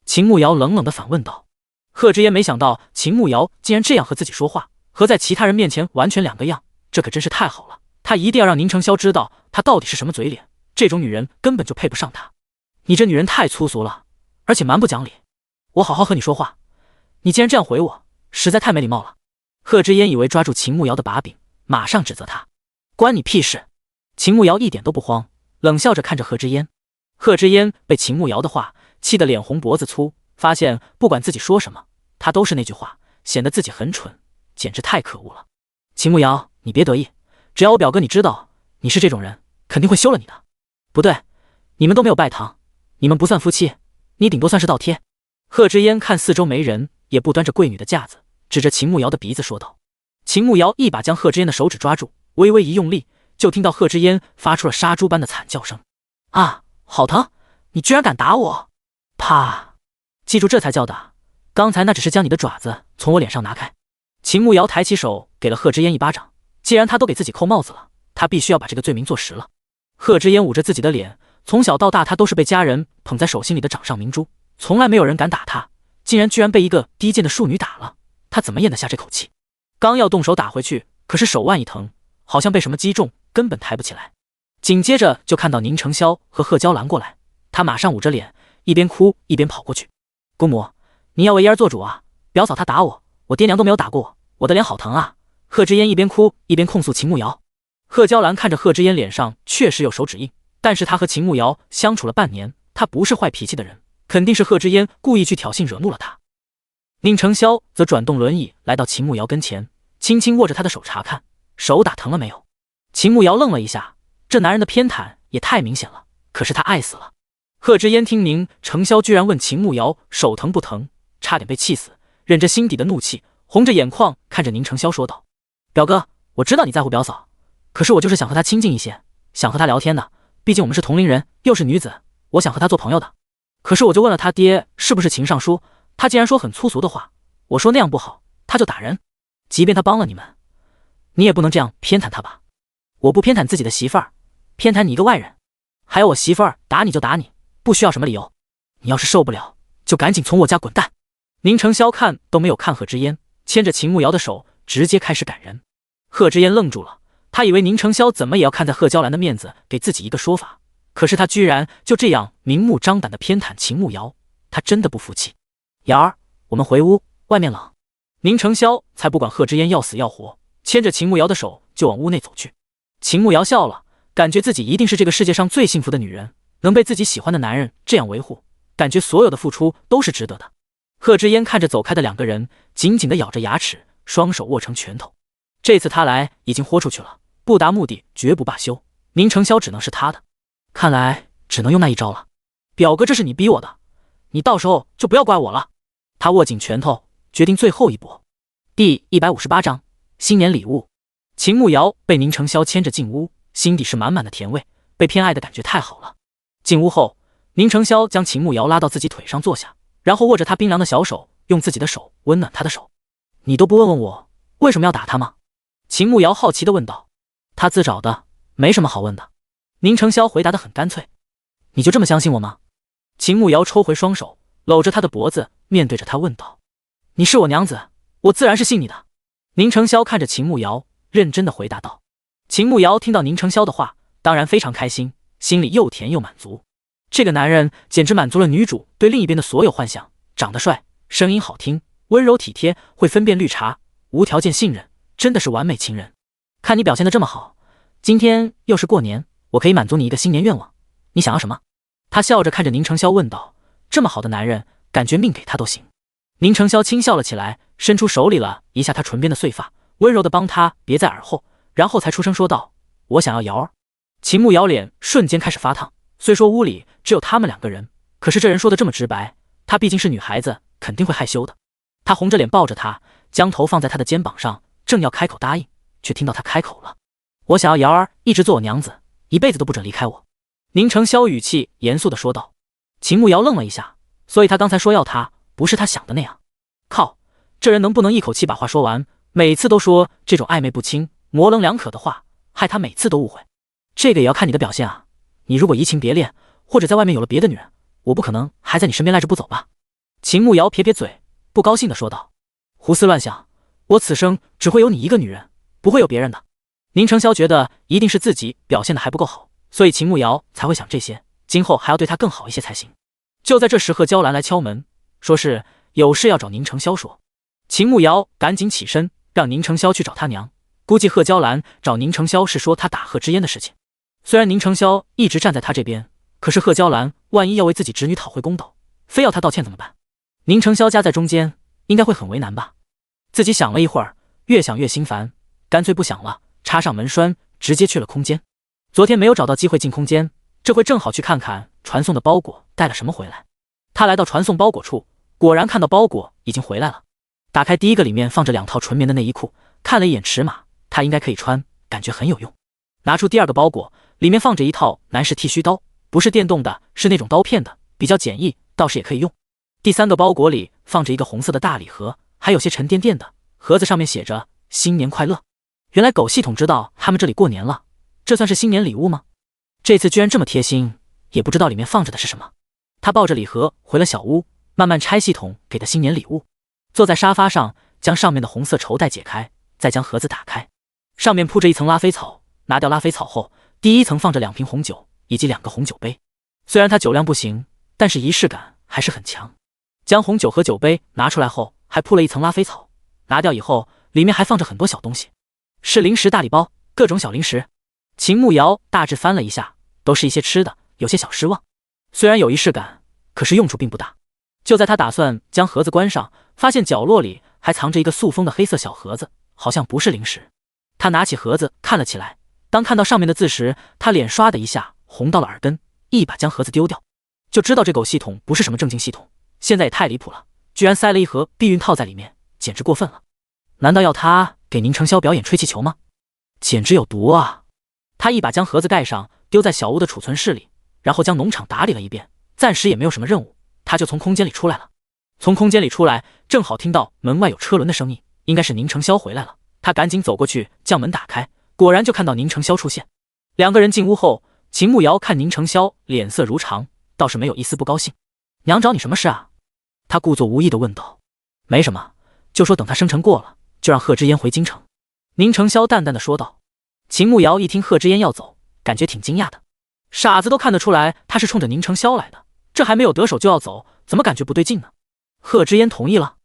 [SPEAKER 1] 秦慕瑶冷冷地反问道。贺知烟没想到秦慕瑶竟然这样和自己说话，和在其他人面前完全两个样，这可真是太好了。他一定要让宁承霄知道他到底是什么嘴脸，这种女人根本就配不上他。你这女人太粗俗了，而且蛮不讲理。我好好和你说话，你竟然这样回我，实在太没礼貌了。贺知烟以为抓住秦慕瑶的把柄，马上指责他。关你屁事！秦慕瑶一点都不慌，冷笑着看着贺知烟。贺知烟被秦慕瑶的话气得脸红脖子粗，发现不管自己说什么，他都是那句话，显得自己很蠢，简直太可恶了。秦慕瑶，你别得意，只要我表哥你知道你是这种人，肯定会休了你的。不对，你们都没有拜堂，你们不算夫妻，你顶多算是倒贴。贺知烟看四周没人，也不端着贵女的架子，指着秦慕瑶的鼻子说道。秦慕瑶一把将贺知烟的手指抓住，微微一用力，就听到贺知烟发出了杀猪般的惨叫声。啊，好疼！你居然敢打我！啪！记住这才叫打，刚才那只是将你的爪子从我脸上拿开。秦慕瑶抬起手给了贺知烟一巴掌，既然他都给自己扣帽子了，他必须要把这个罪名坐实了。贺知烟捂着自己的脸，从小到大他都是被家人捧在手心里的掌上明珠，从来没有人敢打他，居然被一个低贱的庶女打了，他怎么咽得下这口气？刚要动手打回去，可是手腕一疼，好像被什么击中，根本抬不起来。紧接着就看到宁承霄和贺娇兰过来，他马上捂着脸，一边哭一边跑过去。姑母，你要为儿做主啊！表嫂她打我，我爹娘都没有打过我，我的脸好疼啊！贺知烟一边哭一边控诉秦慕瑶。贺娇兰看着贺知烟脸上确实有手指印，但是她和秦慕瑶相处了半年，她不是坏脾气的人，肯定是贺知烟故意去挑衅惹怒了她。宁承霄则转动轮椅来到秦慕瑶跟前，轻轻握着她的手查看，手打疼了没有？秦慕瑶愣了一下，这男人的偏袒也太明显了，可是他爱死了。贺知烟听宁承霄居然问秦慕瑶手疼不疼，差点被气死，忍着心底的怒气，红着眼眶看着宁承霄说道：表哥，我知道你在乎表嫂，可是我就是想和她亲近一些，想和她聊天的，毕竟我们是同龄人，又是女子，我想和她做朋友的。可是我就问了他爹是不是秦尚书，他竟然说很粗俗的话，我说那样不好，他就打人。即便他帮了你们，你也不能这样偏袒他吧？我不偏袒自己的媳妇儿，偏袒你一个外人。还有我媳妇儿打你就打你，不需要什么理由。你要是受不了，就赶紧从我家滚蛋！宁承霄看都没有看贺知烟，牵着秦慕瑶的手直接开始赶人。贺知烟愣住了，他以为宁承霄怎么也要看在贺娇兰的面子给自己一个说法，可是他居然就这样明目张胆的偏袒秦慕瑶，他真的不服气。瑶儿，我们回屋，外面冷。宁承霄才不管贺知烟要死要活，牵着秦慕瑶的手就往屋内走去。秦慕瑶笑了，感觉自己一定是这个世界上最幸福的女人，能被自己喜欢的男人这样维护，感觉所有的付出都是值得的。贺知烟看着走开的两个人，紧紧地咬着牙齿，双手握成拳头。这次他来已经豁出去了，不达目的绝不罢休。宁承霄只能是他的，看来只能用那一招了。表哥，这是你逼我的，你到时候就不要怪我了。他握紧拳头，决定最后一搏。第158章新年礼物。秦慕瑶被宁承霄牵着进屋，心底是满满的甜味，被偏爱的感觉太好了。进屋后，宁承霄将秦慕瑶拉到自己腿上坐下，然后握着她冰凉的小手，用自己的手温暖她的手。你都不问问我为什么要打他吗？秦慕瑶好奇地问道。他自找的，没什么好问的。宁承霄回答得很干脆。你就这么相信我吗？秦慕瑶抽回双手，搂着他的脖子，面对着他问道。你是我娘子，我自然是信你的。宁承霄看着秦慕瑶，认真地回答道。秦慕瑶听到宁承霄的话，当然非常开心，心里又甜又满足。这个男人简直满足了女主对另一边的所有幻想，长得帅，声音好听，温柔体贴，会分辨绿茶，无条件信任，真的是完美情人。看你表现得这么好，今天又是过年，我可以满足你一个新年愿望，你想要什么？他笑着看着宁承霄问道。这么好的男人，感觉命给他都行。宁承霄轻笑了起来，伸出手理了一下他唇边的碎发，温柔地帮他别在耳后，然后才出声说道：我想要瑶儿。秦慕瑶脸瞬间开始发烫，虽说屋里只有他们两个人，可是这人说的这么直白，她毕竟是女孩子，肯定会害羞的。她红着脸抱着他，将头放在他的肩膀上，正要开口答应，却听到他开口了：我想要瑶儿一直做我娘子，一辈子都不准离开我。宁承霄语气严肃地说道。秦慕瑶愣了一下，所以他刚才说要他，不是他想的那样。靠，这人能不能一口气把话说完？每次都说这种暧昧不清、模棱两可的话，害他每次都误会。这个也要看你的表现啊！你如果移情别恋，或者在外面有了别的女人，我不可能还在你身边赖着不走吧？秦慕瑶撇撇嘴，不高兴地说道：“胡思乱想，我此生只会有你一个女人，不会有别人的。”宁承霄觉得一定是自己表现的还不够好，所以秦慕瑶才会想这些，今后还要对他更好一些才行。就在这时，贺娇兰来敲门，说是有事要找宁承霄说。秦慕瑶赶紧起身，让宁承霄去找他娘。估计贺娇兰找宁承霄是说他打贺知烟的事情。虽然宁承霄一直站在他这边，可是贺娇兰万一要为自己侄女讨回公道，非要他道歉怎么办？宁承霄夹在中间，应该会很为难吧？自己想了一会儿，越想越心烦，干脆不想了，插上门栓，直接去了空间。昨天没有找到机会进空间，这回正好去看看传送的包裹带了什么回来。他来到传送包裹处，果然看到包裹已经回来了。打开第一个，里面放着2套纯棉的内衣裤，看了一眼尺码，他应该可以穿，感觉很有用。拿出第二个包裹，里面放着一套男士剃须刀，不是电动的，是那种刀片的，比较简易，倒是也可以用。第三个包裹里放着一个红色的大礼盒，还有些沉甸甸的，盒子上面写着新年快乐。原来狗系统知道他们这里过年了，这算是新年礼物吗？这次居然这么贴心，也不知道里面放着的是什么。他抱着礼盒回了小屋，慢慢拆系统给的新年礼物。坐在沙发上，将上面的红色绸带解开，再将盒子打开，上面铺着一层拉菲草。拿掉拉菲草后，第一层放着2瓶红酒以及2个红酒杯。虽然他酒量不行，但是仪式感还是很强。将红酒和酒杯拿出来后，还铺了一层拉菲草。拿掉以后，里面还放着很多小东西，是零食大礼包，各种小零食。秦慕瑶大致翻了一下，都是一些吃的，有些小失望。虽然有仪式感，可是用处并不大。就在他打算将盒子关上，发现角落里还藏着一个塑封的黑色小盒子，好像不是零食。他拿起盒子看了起来，当看到上面的字时，他脸刷的一下红到了耳根，一把将盒子丢掉。就知道这狗系统不是什么正经系统，现在也太离谱了，居然塞了一盒避孕套在里面，简直过分了。难道要他给宁承霄表演吹气球吗？简直有毒啊！他一把将盒子盖上，丢在小屋的储存室里，然后将农场打理了一遍，暂时也没有什么任务，他就从空间里出来了。从空间里出来，正好听到门外有车轮的声音，应该是宁承霄回来了。他赶紧走过去将门打开，果然就看到宁承霄出现。2个人进屋后，秦慕瑶看宁承霄脸色如常，倒是没有一丝不高兴。娘找你什么事啊？他故作无意地问道。没什么，就说等他生辰过了，就让贺知烟回京城。宁承霄淡淡地说道。秦慕瑶一听贺知烟要走，感觉挺惊讶的。傻子都看得出来他是冲着宁承霄来的，这还没有得手就要走，怎么感觉不对劲呢？贺知烟同意了？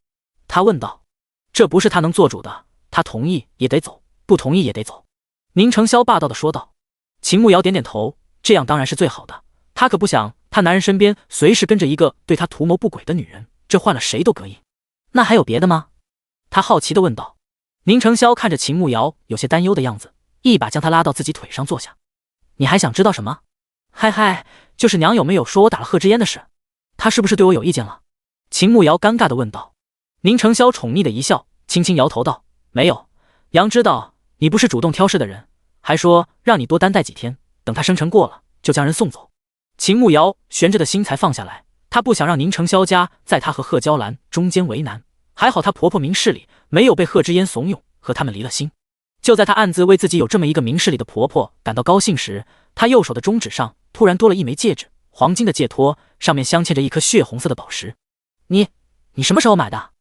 [SPEAKER 1] 他问道。这不是他能做主的，他同意也得走，不同意也得走。宁承霄霸道地说道。秦慕瑶点点头，这样当然是最好的，他可不想他男人身边随时跟着一个对他图谋不轨的女人，这换了谁都膈应。那还有别的吗？他好奇地问道。宁承霄看着秦慕瑶有些担忧的样子，一把将他拉到自己腿上坐下。你还想知道什么？嗨嗨，就是娘有没有说我打了贺知烟的事，他是不是对我有意见了？秦慕瑶尴尬地问道。宁承霄宠溺的一笑，轻轻摇头道，没有，娘知道你不是主动挑事的人，还说让你多担待几天，等他生辰过了就将人送走。秦慕瑶悬着的心才放下来，她不想让宁承霄家在她和贺娇兰中间为难，还好她婆婆明事理，没有被贺知烟怂恿和他们离了心。就在她暗自为自己有这么一个明事理的婆婆感到高兴时，她右手的中指上突然多了一枚戒指，黄金的戒托，上面镶嵌着一颗血红色的宝石。你什么时候买的？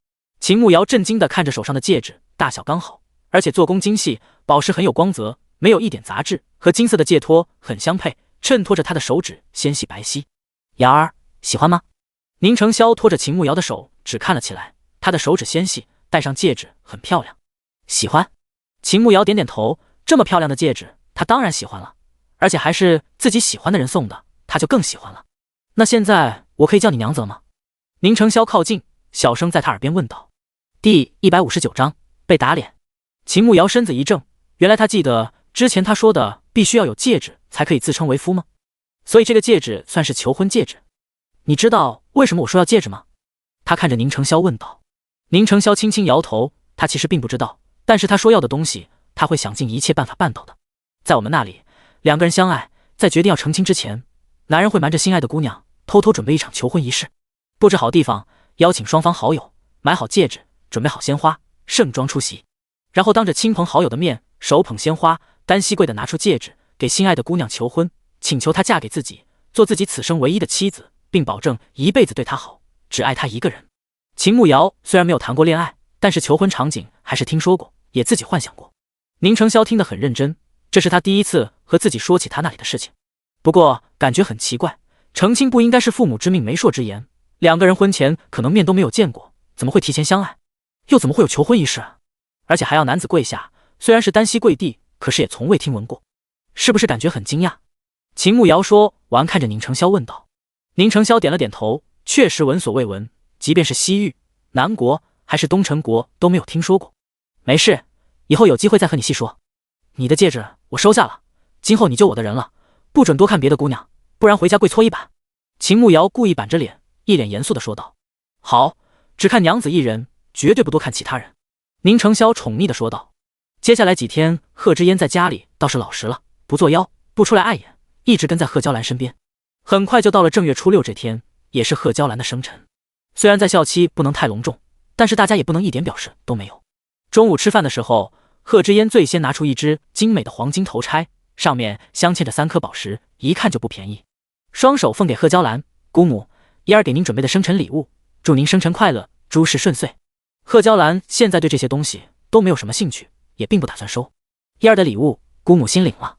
[SPEAKER 1] 秦慕瑶震惊地看着手上的戒指，大小刚好，而且做工精细，宝石很有光泽，没有一点杂质，和金色的戒托很相配，衬托着她的手指纤细白皙。瑶儿，喜欢吗？宁承霄拖着秦慕瑶的手只看了起来，她的手指纤细，戴上戒指很漂亮。喜欢。秦慕瑶点点头，这么漂亮的戒指，她当然喜欢了，而且还是自己喜欢的人送的，她就更喜欢了。那现在我可以叫你娘子了吗？宁承霄靠近，小声在他耳边问道。第159章被打脸。秦慕瑶身子一怔，原来他记得之前他说的必须要有戒指才可以自称为夫吗？所以这个戒指算是求婚戒指。你知道为什么我说要戒指吗？他看着宁承霄问道。宁承霄轻轻摇头，他其实并不知道，但是他说要的东西他会想尽一切办法办到的。在我们那里，2个人相爱，在决定要成亲之前，男人会瞒着心爱的姑娘，偷偷准备一场求婚仪式，布置好地方，邀请双方好友，买好戒指，准备好鲜花，盛装出席，然后当着亲朋好友的面，手捧鲜花，单膝跪地拿出戒指，给心爱的姑娘求婚，请求她嫁给自己，做自己此生唯一的妻子，并保证一辈子对她好，只爱她一个人。秦慕瑶虽然没有谈过恋爱，但是求婚场景还是听说过，也自己幻想过。宁承霄听得很认真，这是他第一次和自己说起他那里的事情。不过感觉很奇怪，成亲不应该是父母之命媒妁之言，两个人婚前可能面都没有见过，怎么会提前相爱？又怎么会有求婚仪式啊？而且还要男子跪下，虽然是单膝跪地，可是也从未听闻过，是不是感觉很惊讶？秦慕瑶说完，看着宁承霄问道。宁承霄点了点头，确实闻所未闻，即便是西域、南国还是东陈国都没有听说过。没事，以后有机会再和你细说。你的戒指我收下了，今后你就我的人了，不准多看别的姑娘，不然回家跪搓衣板。秦慕瑶故意板着脸，一脸严肃地说道。好，只看娘子一人，绝对不多看其他人。宁承霄宠溺地说道。接下来几天，贺知嫣在家里倒是老实了，不作妖，不出来碍眼，一直跟在贺娇兰身边。很快就到了正月初6这天，也是贺娇兰的生辰。虽然在校期不能太隆重，但是大家也不能一点表示都没有。中午吃饭的时候，贺知嫣最先拿出一只精美的黄金头钗，上面镶嵌着3颗宝石，一看就不便宜。双手奉给贺娇兰，姑母，一儿给您准备的生辰礼物，祝您生辰快乐，诸事顺遂。贺娇兰现在对这些东西都没有什么兴趣，也并不打算收。一儿的礼物，姑母心领了，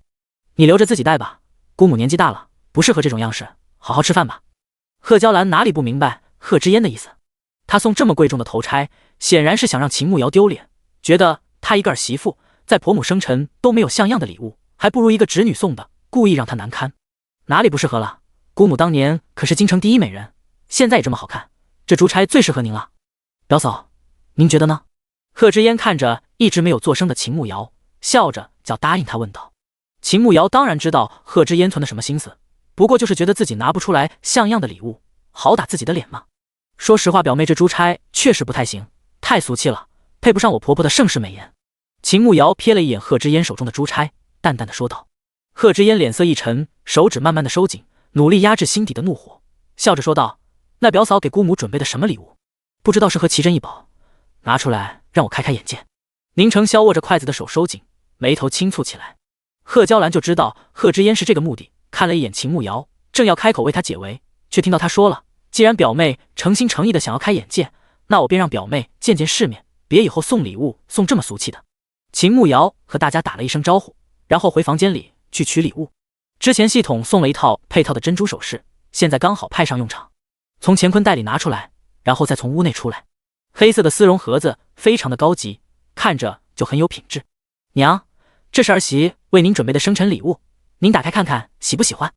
[SPEAKER 1] 你留着自己带吧，姑母年纪大了，不适合这种样式，好好吃饭吧。贺娇兰哪里不明白贺知嫣的意思，她送这么贵重的头钗，显然是想让秦慕瑶丢脸，觉得她一个儿媳妇在婆母生辰都没有像样的礼物，还不如一个侄女送的，故意让她难堪。哪里不适合了？姑母当年可是京城第一美人，现在也这么好看，这珠钗最适合您了。表嫂，您觉得呢？贺知嫣看着一直没有作声的秦慕瑶，笑着叫答应她问道。秦慕瑶当然知道贺知嫣存的什么心思，不过就是觉得自己拿不出来像样的礼物，好打自己的脸嘛。说实话，表妹这珠钗确实不太行，太俗气了，配不上我婆婆的盛世美颜。秦慕瑶瞥了一眼贺知嫣手中的珠钗，淡淡的说道。贺知嫣脸色一沉，手指慢慢的收紧，努力压制心底的怒火，笑着说道：那表嫂给姑母准备的什么礼物？不知道是何奇珍异宝，拿出来让我开开眼界。宁承霄握着筷子的手收紧，眉头轻蹙起来。贺娇兰就知道贺知嫣是这个目的，看了一眼秦慕瑶，正要开口为她解围，却听到她说了，既然表妹诚心诚意的想要开眼界，那我便让表妹见见世面，别以后送礼物送这么俗气的。秦慕瑶和大家打了一声招呼，然后回房间里去取礼物。之前系统送了一套配套的珍珠首饰，现在刚好派上用场，从乾坤袋里拿出来，然后再从屋内出来。黑色的丝绒盒子非常的高级，看着就很有品质。娘，这是儿媳为您准备的生辰礼物，您打开看看喜不喜欢？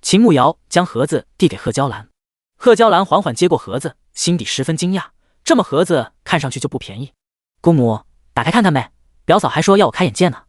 [SPEAKER 1] 秦慕瑶将盒子递给贺娇兰。贺娇兰缓缓接过盒子，心底十分惊讶，这么盒子看上去就不便宜。姑母，打开看看呗，表嫂还说要我开眼界呢。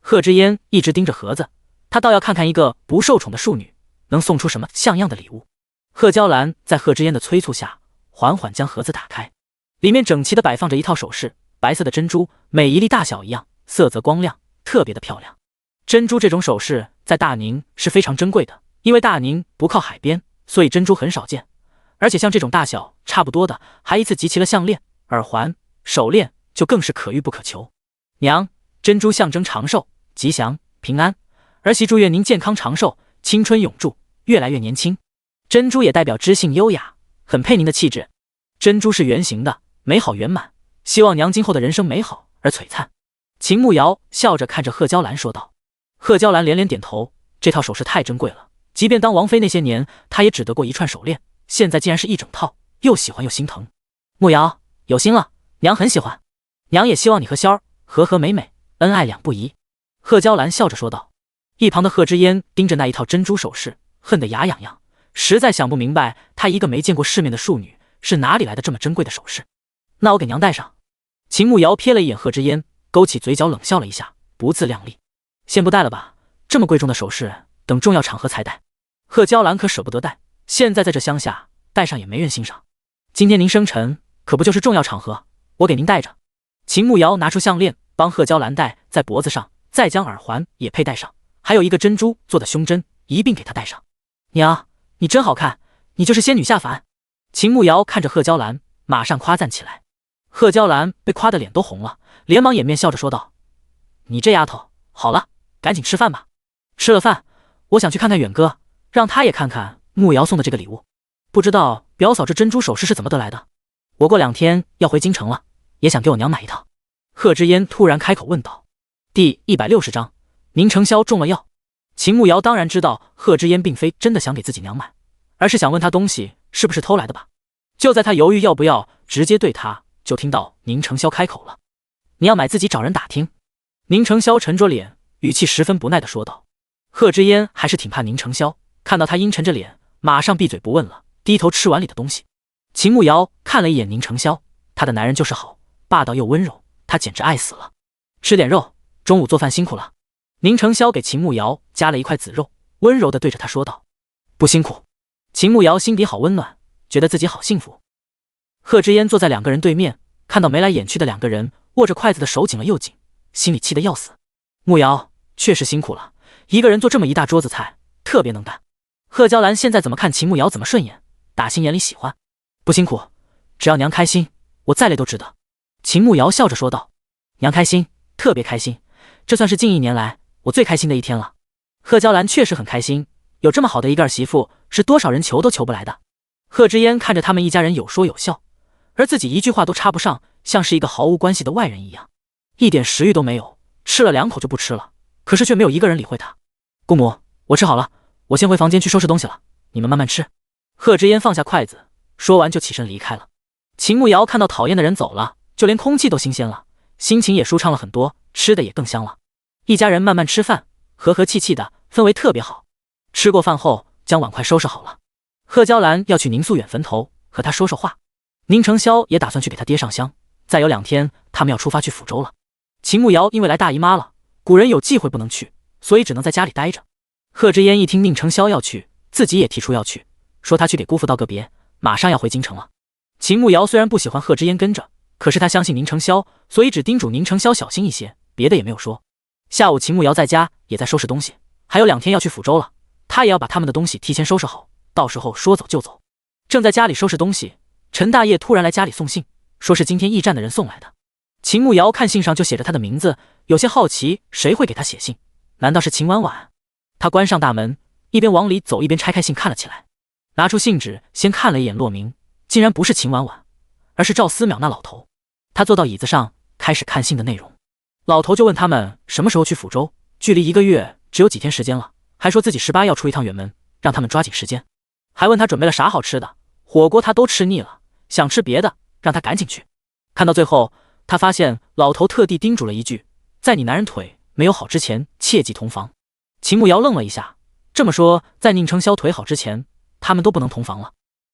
[SPEAKER 1] 贺知嫣一直盯着盒子，她倒要看看一个不受宠的庶女能送出什么像样的礼物。贺娇兰在贺知嫣的催促下，缓缓将盒子打开，里面整齐地摆放着一套首饰，白色的珍珠，每一粒大小一样，色泽光亮，特别的漂亮。珍珠这种首饰在大宁是非常珍贵的，因为大宁不靠海边，所以珍珠很少见。而且像这种大小差不多的，还依次集齐了项链、耳环、手链，就更是可遇不可求。娘，珍珠象征长寿、吉祥、平安，儿媳祝愿您健康长寿，青春永驻，越来越年轻。珍珠也代表知性优雅，很配您的气质。珍珠是圆形的，美好圆满，希望娘今后的人生美好而璀璨。秦慕瑶笑着看着贺娇兰说道。贺娇兰连连点头，这套首饰太珍贵了，即便当王妃那些年，她也只得过一串手链，现在竟然是一整套，又喜欢又心疼。慕瑶，有心了，娘很喜欢，娘也希望你和仙儿和和美美，恩爱两不疑。贺娇兰笑着说道。一旁的贺知嫣盯着那一套珍珠首饰，恨得牙痒痒，实在想不明白她一个没见过世面的庶女是哪里来的这么珍贵的首饰。那我给娘戴上。秦慕瑶瞥了一眼贺知嫣，勾起嘴角冷笑了一下，不自量力。先不戴了吧，这么贵重的首饰，等重要场合才戴。贺娇兰可舍不得戴，现在在这乡下，戴上也没人欣赏。今天您生辰，可不就是重要场合，我给您戴着。秦慕瑶拿出项链，帮贺娇兰戴在脖子上，再将耳环也佩戴上，还有一个珍珠做的胸针，一并给她戴上。娘，你真好看，你就是仙女下凡。秦慕瑶看着贺娇兰，马上夸赞起来。贺娇兰被夸得脸都红了，连忙掩面笑着说道：“你这丫头，好了，赶紧吃饭吧。吃了饭，我想去看看远哥，让他也看看慕瑶送的这个礼物。不知道表嫂这珍珠首饰是怎么得来的？我过2天要回京城了，也想给我娘买一套。”贺知嫣突然开口问道。第160章，宁承霄中了药。秦慕瑶当然知道贺知嫣并非真的想给自己娘买，而是想问她东西是不是偷来的吧。就在她犹豫要不要直接对她，就听到宁承霄开口了：“你要买自己找人打听。”宁承霄沉着脸，语气十分不耐地说道。贺知嫣还是挺怕宁承霄，看到他阴沉着脸，马上闭嘴不问了，低头吃碗里的东西。秦慕瑶看了一眼宁承霄，他的男人就是好，霸道又温柔，他简直爱死了。吃点肉，中午做饭辛苦了。宁承霄给秦慕瑶夹了一块紫肉，温柔地对着他说道：“不辛苦。”秦慕瑶心底好温暖，觉得自己好幸福。贺知嫣坐在2个人对面，看到眉来眼去的2个人，握着筷子的手紧了又紧，心里气得要死。慕瑶确实辛苦了，一个人做这么一大桌子菜，特别能干。贺娇兰现在怎么看秦慕瑶怎么顺眼，打心眼里喜欢。不辛苦，只要娘开心，我再累都值得。秦慕瑶笑着说道。娘开心，特别开心，这算是近1年来我最开心的一天了。贺娇兰确实很开心，有这么好的一个儿媳妇，是多少人求都求不来的。贺知嫣看着他们一家人有说有笑，而自己一句话都插不上，像是一个毫无关系的外人一样，一点食欲都没有，吃了2口就不吃了，可是却没有一个人理会他。姑母，我吃好了，我先回房间去收拾东西了，你们慢慢吃。贺知嫣放下筷子，说完就起身离开了。秦慕瑶看到讨厌的人走了，就连空气都新鲜了，心情也舒畅了很多，吃的也更香了。一家人慢慢吃饭，和和气气的，氛围特别好。吃过饭后，将碗筷收拾好了。贺娇兰要去宁素远坟头和他说说话，宁承霄也打算去给他爹上香。再有2天，他们要出发去抚州了。秦慕瑶因为来大姨妈了，古人有忌讳不能去，所以只能在家里待着。贺知嫣一听宁承霄要去，自己也提出要去，说他去给姑父道个别，马上要回京城了。秦慕瑶虽然不喜欢贺知嫣跟着，可是他相信宁承霄，所以只叮嘱宁承霄小心一些，别的也没有说。下午秦慕瑶在家也在收拾东西，还有2天要去抚州了，他也要把他们的东西提前收拾好，到时候说走就走。正在家里收拾东西，陈大业突然来家里送信，说是今天驿站的人送来的。秦慕瑶看信上就写着他的名字，有些好奇谁会给他写信，难道是秦婉婉？他关上大门，一边往里走一边拆开信看了起来，拿出信纸先看了一眼落名，竟然不是秦婉婉，而是赵思淼那老头。他坐到椅子上开始看信的内容，老头就问他们什么时候去抚州，距离1个月只有几天时间了，还说自己18要出一趟远门，让他们抓紧时间，还问他准备了啥好吃的，火锅他都吃腻了，想吃别的让他赶紧去。看到最后，他发现老头特地叮嘱了一句，在你男人腿没有好之前切忌同房。秦慕瑶愣了一下，这么说在宁承霄腿好之前他们都不能同房了？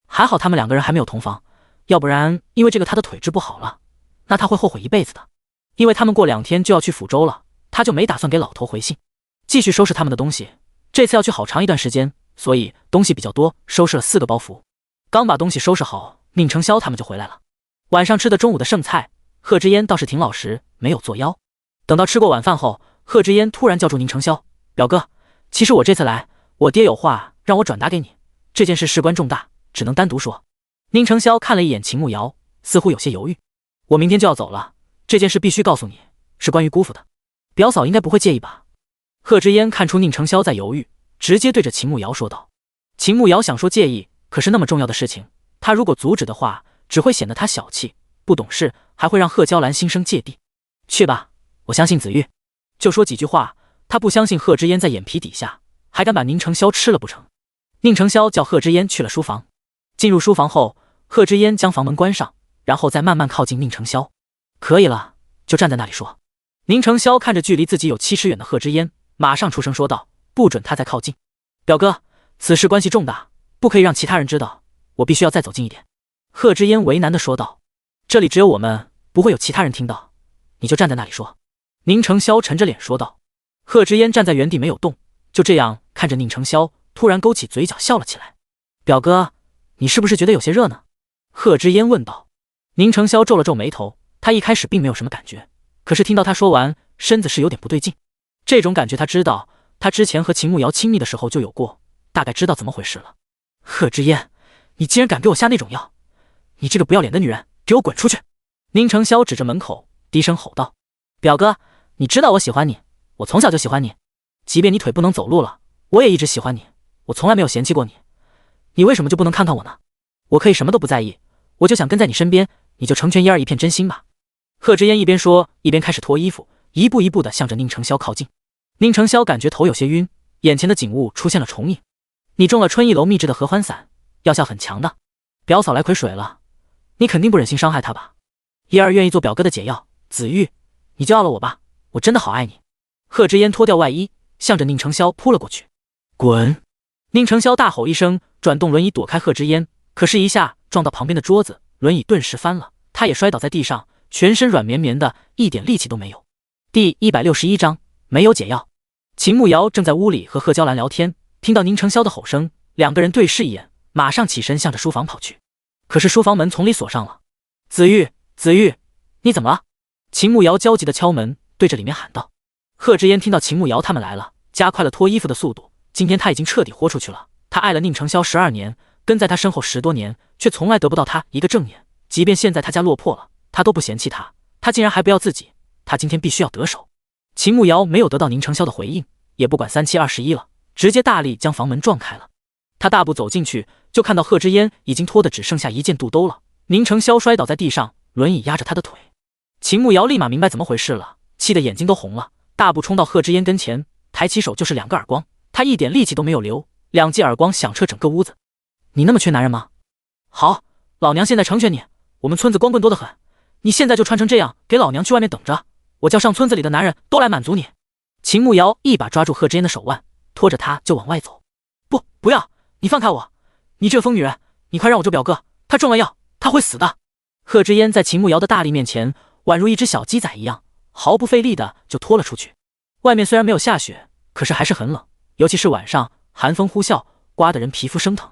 [SPEAKER 1] 还好他们2个人还没有同房，要不然因为这个他的腿治不好了，那他会后悔一辈子的。因为他们过2天就要去抚州了，他就没打算给老头回信，继续收拾他们的东西。这次要去好长一段时间，所以东西比较多，收拾了4个包袱。刚把东西收拾好，宁承霄他们就回来了。晚上吃的中午的剩菜，贺知嫣倒是挺老实，没有作妖。等到吃过晚饭后，贺知嫣突然叫住宁承霄：“表哥，其实我这次来，我爹有话让我转达给你，这件事事关重大，只能单独说。”宁承霄看了一眼秦慕瑶，似乎有些犹豫：“我明天就要走了，这件事必须告诉你，是关于姑父的，表嫂应该不会介意吧？”贺知嫣看出宁承霄在犹豫，直接对着秦慕瑶说道。秦慕瑶想说介意，可是那么重要的事情，他如果阻止的话，只会显得他小气不懂事，还会让贺娇兰心生芥蒂。去吧，我相信子玉。就说几句话，他不相信贺知嫣在眼皮底下还敢把宁承霄吃了不成。宁承霄叫贺知嫣去了书房。进入书房后，贺知嫣将房门关上，然后再慢慢靠近宁承霄。可以了，就站在那里说。宁承霄看着距离自己有7尺远的贺知嫣，马上出声说道：“不准他再靠近。表哥，此事关系重大，不可以让其他人知道，我必须要再走近一点。”贺知嫣为难地说道：“这里只有我们，不会有其他人听到，你就站在那里说。”宁承霄沉着脸说道。贺知嫣站在原地没有动，就这样看着宁承霄，突然勾起嘴角笑了起来。“表哥，你是不是觉得有些热呢？”贺知嫣问道。宁承霄皱了皱眉头，他一开始并没有什么感觉，可是听到他说完，身子是有点不对劲。这种感觉他知道，他之前和秦慕瑶亲密的时候就有过，大概知道怎么回事了。贺知嫣，你竟然敢给我下那种药！你这个不要脸的女人，给我滚出去！宁承霄指着门口，低声吼道：“表哥，你知道我喜欢你，我从小就喜欢你，即便你腿不能走路了，我也一直喜欢你，我从来没有嫌弃过你。你为什么就不能看看我呢？我可以什么都不在意，我就想跟在你身边，你就成全嫣儿一片真心吧。”贺知嫣一边说，一边开始脱衣服，一步一步地向着宁承霄靠近。宁承霄感觉头有些晕，眼前的景物出现了重影。你中了春意楼秘制的合欢散，药效很强的，表嫂来癸水了，你肯定不忍心伤害她吧？嫣儿愿意做表哥的解药，子玉，你就要了我吧，我真的好爱你。贺知嫣脱掉外衣，向着宁承霄扑了过去。滚！宁承霄大吼一声，转动轮椅躲开贺知嫣，可是一下撞到旁边的桌子，轮椅顿时翻了，他也摔倒在地上，全身软绵绵的，一点力气都没有。第161章没有解药。秦慕瑶正在屋里和贺娇兰聊天，听到宁承霄的吼声，两个人对视一眼，马上起身向着书房跑去。可是书房门从里锁上了。子玉，子玉，你怎么了？秦慕瑶焦急地敲门，对着里面喊道。贺知嫣听到秦慕瑶他们来了，加快了脱衣服的速度。今天他已经彻底豁出去了，他爱了宁承霄12年，跟在他身后10多年，却从来得不到他一个正眼。即便现在他家落魄了，他都不嫌弃他，他竟然还不要自己，他今天必须要得手。秦慕瑶没有得到宁承霄的回应，也不管3七21了，直接大力将房门撞开了。他大步走进去，就看到贺知嫣已经脱得只剩下一件肚兜了。宁承霄摔倒在地上，轮椅压着他的腿。秦慕瑶立马明白怎么回事了，气得眼睛都红了，大步冲到贺知嫣跟前，抬起手就是2个耳光。他一点力气都没有留，2记耳光响彻整个屋子。你那么缺男人吗？好，老娘现在成全你。我们村子光棍多得很，你现在就穿成这样，给老娘去外面等着，我叫上村子里的男人都来满足你。秦慕瑶一把抓住贺知嫣的手腕，拖着她就往外走。不要，你放开我！你这个疯女人，你快让我救表哥，他中了药，他会死的。贺知嫣在秦慕瑶的大力面前，宛如一只小鸡仔一样，毫不费力的就拖了出去。外面虽然没有下雪，可是还是很冷，尤其是晚上，寒风呼啸，刮得人皮肤生疼。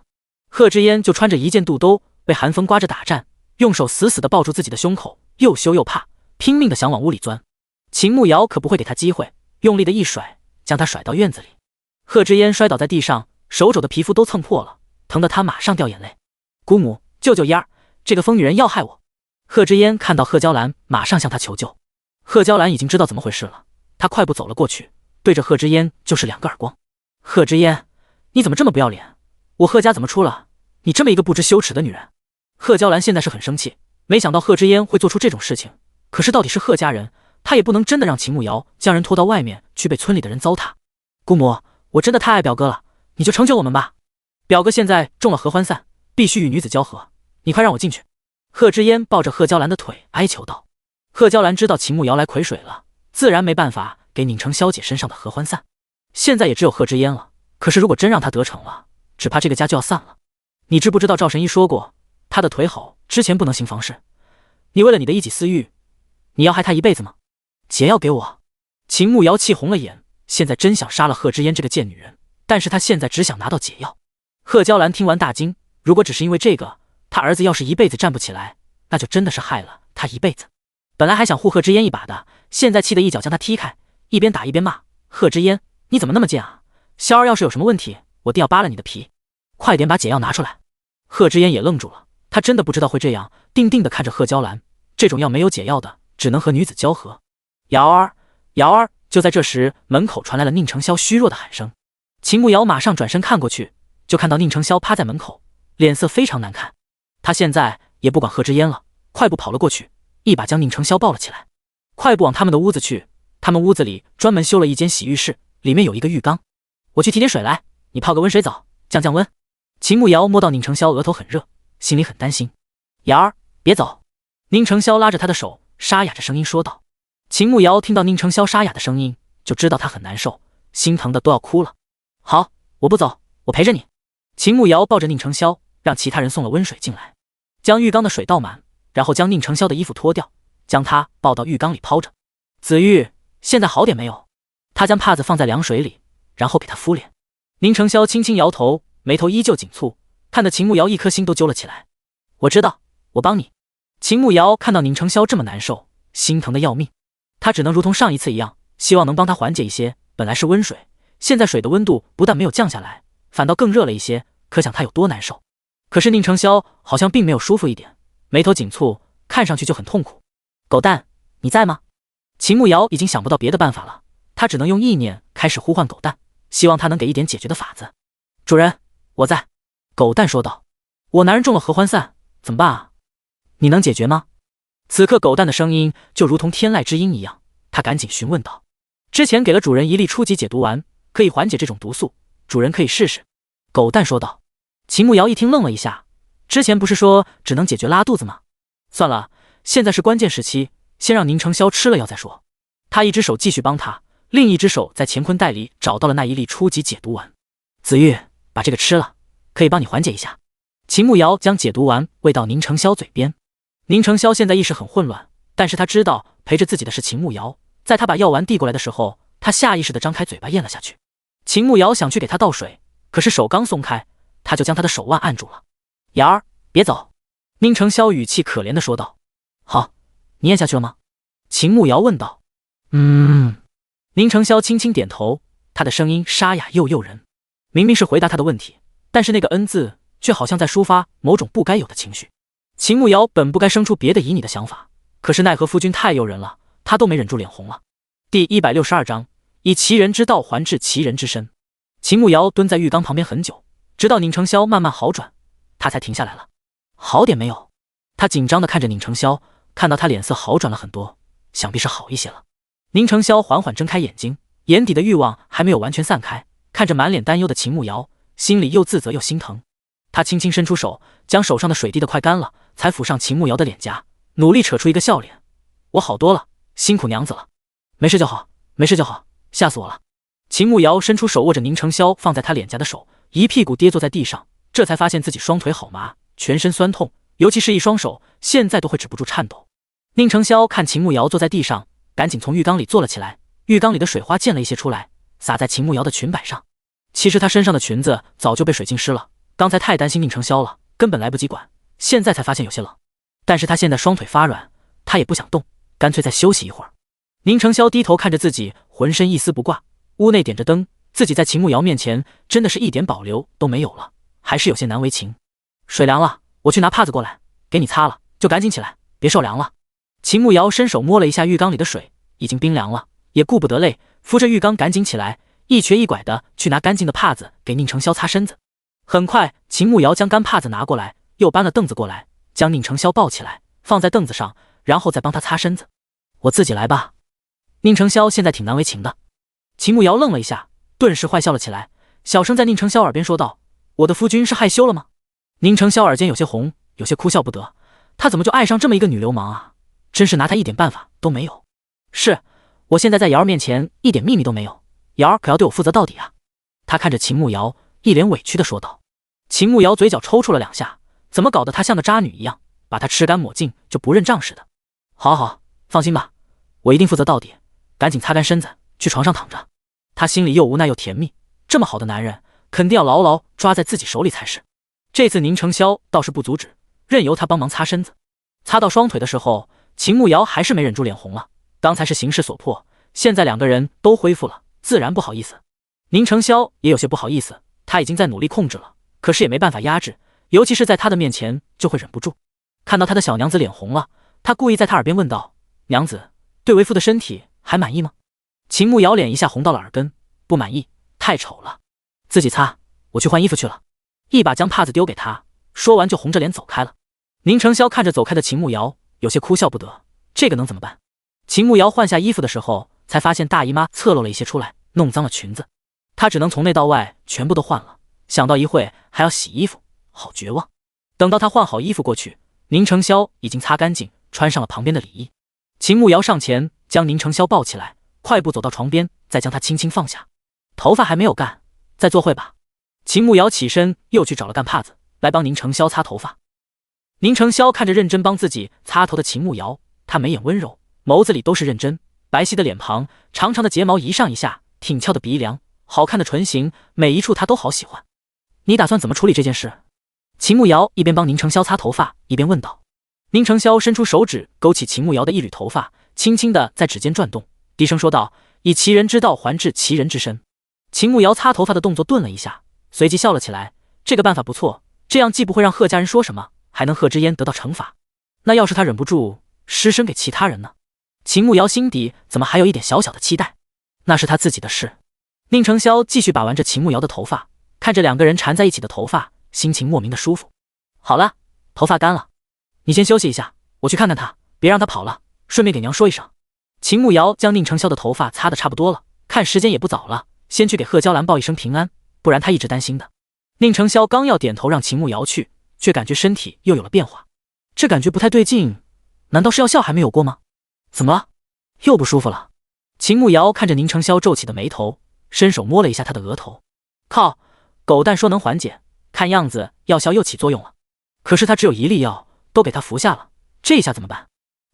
[SPEAKER 1] 贺知嫣就穿着一件肚兜，被寒风刮着打颤，用手死死地抱住自己的胸口，又羞又怕，拼命地想往屋里钻。秦慕瑶可不会给他机会，用力的一甩，将他甩到院子里。贺知嫣摔倒在地上，手肘的皮肤都蹭破了，疼得他马上掉眼泪。姑母，救救嫣儿，这个疯女人要害我。贺知嫣看到贺娇兰，马上向他求救。贺娇兰已经知道怎么回事了，她快步走了过去，对着贺知嫣就是2个耳光。贺知嫣，你怎么这么不要脸？我贺家怎么出了你这么一个不知羞耻的女人？贺娇兰现在是很生气，没想到贺知嫣会做出这种事情，可是到底是贺家人，她也不能真的让秦慕瑶将人拖到外面去被村里的人糟蹋。姑母，我真的太爱表哥了，你就成全我们吧。表哥现在中了合欢散，必须与女子交合，你快让我进去。贺知嫣抱着贺娇兰的腿哀求道。贺娇兰知道秦慕瑶来癸水了，自然没办法给宁承霄姐身上的合欢散，现在也只有贺知嫣了，可是如果真让她得逞了，只怕这个家就要散了。你知不知道赵神医说过，他的腿好之前不能行房事，你为了你的一己私欲，你要害他一辈子吗？解药给我。秦慕瑶气红了眼，现在真想杀了贺知嫣这个贱女人，但是她现在只想拿到解药。贺娇兰听完大惊，如果只是因为这个，他儿子要是一辈子站不起来，那就真的是害了他一辈子。本来还想护贺知嫣一把的，现在气得一脚将他踢开，一边打一边骂：贺知嫣，你怎么那么贱啊？萧儿要是有什么问题，我定要扒了你的皮，快点把解药拿出来。贺知嫣也愣住了，他真的不知道会这样，定定地看着贺娇兰，这种药没有解药的，只能和女子交合。瑶儿，瑶儿！就在这时，门口传来了宁承霄虚弱的喊声。秦慕瑶马上转身看过去，就看到宁承霄趴在门口，脸色非常难看。他现在也不管贺知嫣了，快步跑了过去，一把将宁承霄抱了起来，快步往他们的屋子去。他们屋子里专门修了一间洗浴室，里面有一个浴缸，我去提点水来，你泡个温水澡，降降温。秦慕瑶摸到宁承霄额头很热，心里很担心。瑶儿，别走。宁承霄拉着他的手，沙哑着声音说道。秦慕瑶听到宁承霄沙哑的声音，就知道他很难受，心疼的都要哭了。好，我不走，我陪着你。秦慕瑶抱着宁承霄，让其他人送了温水进来，将浴缸的水倒满，然后将宁承霄的衣服脱掉，将他抱到浴缸里泡着。子玉，现在好点没有？他将帕子放在凉水里，然后给他敷脸。宁承霄轻轻摇头，眉头依旧紧蹙，看得秦慕瑶一颗心都揪了起来。我知道，我帮你。秦慕瑶看到宁承霄这么难受，心疼的要命，他只能如同上一次一样，希望能帮他缓解一些。本来是温水，现在水的温度不但没有降下来，反倒更热了一些，可想他有多难受。可是宁承霄好像并没有舒服一点，眉头紧蹙，看上去就很痛苦。狗蛋，你在吗？秦慕瑶已经想不到别的办法了，他只能用意念开始呼唤狗蛋，希望他能给一点解决的法子。主人，我在。狗蛋说道。我男人中了合欢散，怎么办啊？你能解决吗？此刻狗蛋的声音就如同天籁之音一样，他赶紧询问道。之前给了主人一粒初级解毒丸，可以缓解这种毒素，主人可以试试。狗蛋说道。秦慕瑶一听愣了一下，之前不是说只能解决拉肚子吗？算了，现在是关键时期，先让宁承霄吃了药再说。他一只手继续帮他，另一只手在乾坤袋里找到了那一粒初级解毒丸。子玉，把这个吃了，可以帮你缓解一下。秦慕瑶将解毒丸喂到宁承霄嘴边。宁承霄现在意识很混乱，但是他知道陪着自己的是秦慕瑶，在他把药丸递过来的时候，他下意识地张开嘴巴咽了下去。秦慕瑶想去给他倒水，可是手刚松开，他就将他的手腕按住了。瑶儿，别走。宁承霄语气可怜地说道。好，你咽下去了吗？秦慕瑶问道。宁承霄轻轻点头，他的声音沙哑又诱人。明明是回答他的问题，但是那个N字却好像在抒发某种不该有的情绪。秦慕瑶本不该生出别的旖旎的想法，可是奈何夫君太诱人了，他都没忍住脸红了。第162章，以其人之道还治其人之身。秦慕瑶蹲在浴缸旁边很久，直到宁承霄慢慢好转，他才停下来了。好点没有？他紧张地看着宁承霄，看到他脸色好转了很多，想必是好一些了。宁承霄缓缓睁开眼睛，眼底的欲望还没有完全散开，看着满脸担忧的秦慕瑶，心里又自责又心疼。他轻轻伸出手，将手上的水滴得快干了，才抚上秦慕瑶的脸颊，努力扯出一个笑脸。我好多了，辛苦娘子了。没事就好，没事就好，吓死我了。秦慕瑶伸出手握着宁承霄放在他脸颊的手，一屁股跌坐在地上，这才发现自己双腿好麻，全身酸痛，尤其是一双手现在都会止不住颤抖。宁承霄看秦慕瑶坐在地上，赶紧从浴缸里坐了起来，浴缸里的水花溅了一些出来，洒在秦慕瑶的裙摆上。其实她身上的裙子早就被水浸湿了，刚才太担心宁承霄了，根本来不及管，现在才发现有些冷。但是她现在双腿发软，她也不想动，干脆再休息一会儿。宁承霄低头看着自己浑身一丝不挂，屋内点着灯，自己在秦慕瑶面前真的是一点保留都没有了，还是有些难为情。水凉了，我去拿帕子过来给你擦了，就赶紧起来，别受凉了。秦慕瑶伸手摸了一下浴缸里的水，已经冰凉了，也顾不得累，扶着浴缸赶紧起来，一瘸一拐的去拿干净的帕子给宁承霄擦身子。很快，秦慕瑶将干帕子拿过来，又搬了凳子过来，将宁承霄抱起来，放在凳子上，然后再帮他擦身子。我自己来吧。宁承霄现在挺难为情的。秦慕瑶愣了一下，顿时坏笑了起来，小声在宁承霄耳边说道：我的夫君是害羞了吗？宁承霄耳尖有些红，有些哭笑不得，他怎么就爱上这么一个女流氓啊？真是拿他一点办法都没有。是，我现在在瑶儿面前一点秘密都没有，瑶儿可要对我负责到底啊。他看着秦慕瑶，一脸委屈的说道。秦慕瑶嘴角抽搐了两下，怎么搞得她像个渣女一样，把她吃干抹净就不认账似的。好好，放心吧，我一定负责到底，赶紧擦干身子，去床上躺着。他心里又无奈又甜蜜，这么好的男人肯定要牢牢抓在自己手里才是。这次宁承霄倒是不阻止，任由他帮忙擦身子。擦到双腿的时候，秦慕瑶还是没忍住脸红了。刚才是形势所迫，现在两个人都恢复了，自然不好意思。宁承霄也有些不好意思，他已经在努力控制了，可是也没办法压制，尤其是在他的面前就会忍不住。看到他的小娘子脸红了，他故意在他耳边问道：娘子，对为夫的身体还满意吗？秦慕瑶脸一下红到了耳根，不满意，太丑了，自己擦，我去换衣服去了。一把将帕子丢给他，说完就红着脸走开了。宁承霄看着走开的秦慕瑶，有些哭笑不得，这个能怎么办？秦慕瑶换下衣服的时候，才发现大姨妈侧漏了一些出来，弄脏了裙子，她只能从内到外全部都换了，想到一会还要洗衣服，好绝望。等到她换好衣服过去，宁承霄已经擦干净，穿上了旁边的里衣。秦慕瑶上前将宁承霄抱起来，快步走到床边，再将他轻轻放下。头发还没有干，再做会吧。秦慕瑶起身又去找了干帕子来帮宁承霄擦头发。宁承霄看着认真帮自己擦头的秦慕瑶，他眉眼温柔，眸子里都是认真，白皙的脸庞，长长的睫毛一上一下，挺翘的鼻梁，好看的唇形，每一处他都好喜欢。你打算怎么处理这件事？秦慕瑶一边帮宁承霄擦头发，一边问道。宁承霄伸出手指勾起秦慕瑶的一缕头发，轻轻地在指尖转动，低声说道：以其人之道还治其人之身。秦慕瑶擦头发的动作顿了一下，随即笑了起来。这个办法不错，这样既不会让贺家人说什么，还能贺知烟得到惩罚。那要是他忍不住失身给其他人呢？秦慕瑶心底怎么还有一点小小的期待？那是他自己的事。宁承霄继续把玩着秦慕瑶的头发，看着两个人缠在一起的头发，心情莫名的舒服。好了，头发干了，你先休息一下，我去看看他，别让他跑了，顺便给娘说一声。秦慕瑶将宁承霄的头发擦得差不多了，看时间也不早了，先去给贺娇兰报一声平安，不然他一直担心的。宁承霄刚要点头让秦慕瑶去，却感觉身体又有了变化，这感觉不太对劲，难道是药效还没有过吗？怎么了？又不舒服了？秦慕瑶看着宁承霄皱起的眉头，伸手摸了一下他的额头。靠，狗蛋说能缓解，看样子药效又起作用了。可是他只有一粒药，都给他服下了，这下怎么办？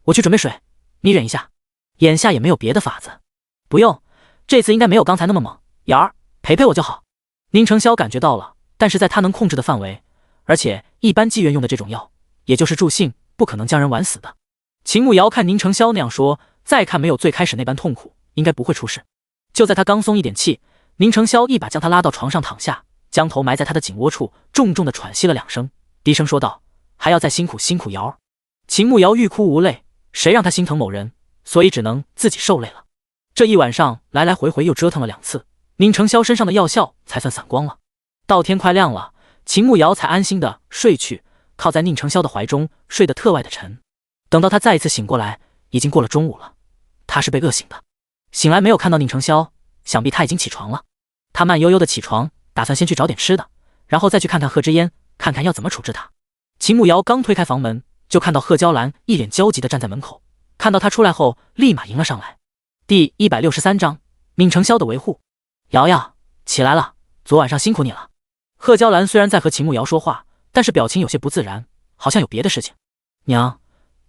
[SPEAKER 1] 我去准备水，你忍一下，眼下也没有别的法子。不用，这次应该没有刚才那么猛，瑶儿陪陪我就好。宁承霄感觉到了，但是在他能控制的范围，而且一般妓院用的这种药，也就是助兴，不可能将人玩死的。秦慕瑶看宁承霄那样说，再看没有最开始那般痛苦，应该不会出事。就在他刚松一点气，宁承霄一把将他拉到床上躺下，将头埋在他的颈窝处，重重的喘息了2声，低声说道：“还要再辛苦辛苦瑶儿。”秦慕瑶欲哭无泪，谁让他心疼某人，所以只能自己受累了。这一晚上来来回回又折腾了2次，宁承霄身上的药效才算散光了。到天快亮了，秦慕瑶才安心的睡去，靠在宁承霄的怀中，睡得特外的沉。等到他再一次醒过来，已经过了中午了。他是被饿醒的，醒来没有看到宁承霄，想必他已经起床了。他慢悠悠的起床，打算先去找点吃的，然后再去看看贺知烟，看看要怎么处置他。秦慕瑶刚推开房门，就看到贺娇兰一脸焦急的站在门口，看到他出来后，立马迎了上来。第163章宁承霄的维护。瑶瑶，起来了，昨晚上辛苦你了。贺娇兰虽然在和秦慕瑶说话，但是表情有些不自然，好像有别的事情。娘，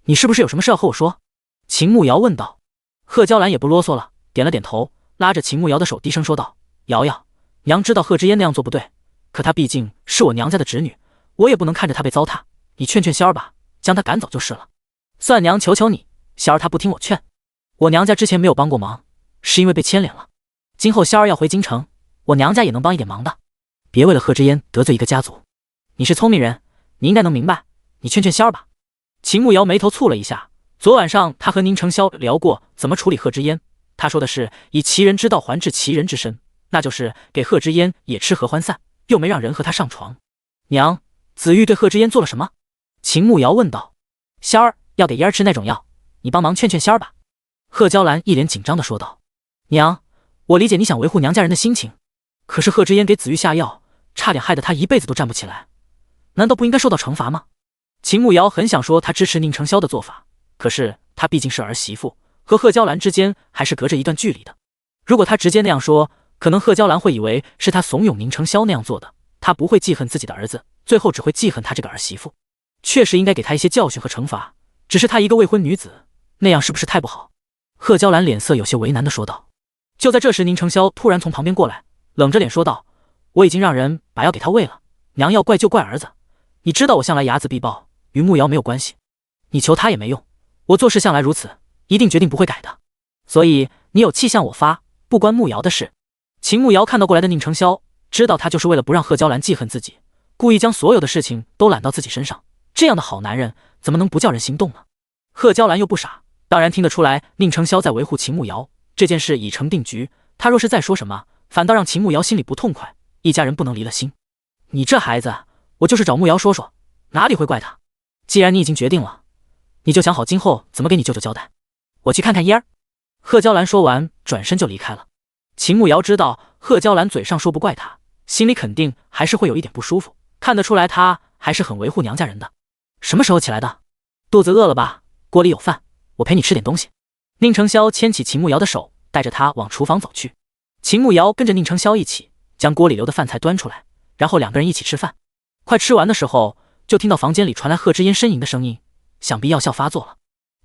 [SPEAKER 1] 你是不是有什么事要和我说？秦慕瑶问道。贺娇兰也不啰嗦了，点了点头，拉着秦慕瑶的手低声说道：“瑶瑶，娘知道贺知烟那样做不对，可她毕竟是我娘家的侄女，我也不能看着她被糟蹋，你劝劝仙儿吧，将她赶走就是了。算娘求求你，仙儿她不听我劝。我娘家之前没有帮过忙，是因为被牵连了。今后仙儿要回京城，我娘家也能帮一点忙的，别为了贺知烟得罪一个家族。你是聪明人，你应该能明白，你劝劝仙儿吧。”秦慕瑶眉头蹙了一下，昨晚上他和宁承霄聊过怎么处理贺知烟，他说的是以其人之道还治其人之身，那就是给贺知烟也吃合欢散，又没让人和他上床。娘，子玉对贺知烟做了什么？秦慕瑶问道。仙儿要给烟儿吃那种药，你帮忙劝劝仙儿吧。贺娇兰一脸紧张的说道。娘，我理解你想维护娘家人的心情，可是贺知烟给子玉下药，差点害得他一辈子都站不起来，难道不应该受到惩罚吗？秦慕瑶很想说他支持宁承霄的做法，可是他毕竟是儿媳妇，和贺娇兰之间还是隔着一段距离的。如果他直接那样说，可能贺娇兰会以为是他怂恿宁承霄那样做的，他不会记恨自己的儿子，最后只会记恨他这个儿媳妇。确实应该给他一些教训和惩罚，只是他一个未婚女子，那样是不是太不好？贺娇兰脸色有些为难的说道。就在这时，宁承霄突然从旁边过来，冷着脸说道：“我已经让人把药给他喂了，娘要怪就怪儿子。你知道我向来睚眦必报，与慕瑶没有关系，你求他也没用，我做事向来如此，一定决定不会改的。所以你有气向我发，不关慕瑶的事。”秦慕瑶看到过来的宁承霄，知道他就是为了不让贺娇兰记恨自己，故意将所有的事情都揽到自己身上，这样的好男人怎么能不叫人心动呢？贺娇兰又不傻，当然听得出来宁承霄在维护秦慕瑶，这件事已成定局，他若是再说什么，反倒让秦慕瑶心里不痛快，一家人不能离了心。你这孩子，我就是找慕瑶说说，哪里会怪他？既然你已经决定了，你就想好今后怎么给你舅舅交代。我去看看烟儿。贺娇兰说完，转身就离开了。秦慕瑶知道贺娇兰嘴上说不怪他，心里肯定还是会有一点不舒服，看得出来他还是很维护娘家人的。什么时候起来的？肚子饿了吧？锅里有饭，我陪你吃点东西。宁承霄牵起秦慕瑶的手，带着她往厨房走去。秦慕瑶跟着宁承霄一起将锅里留的饭菜端出来，然后2个人一起吃饭。快吃完的时候，就听到房间里传来贺知烟呻吟的声音，想必药效发作了。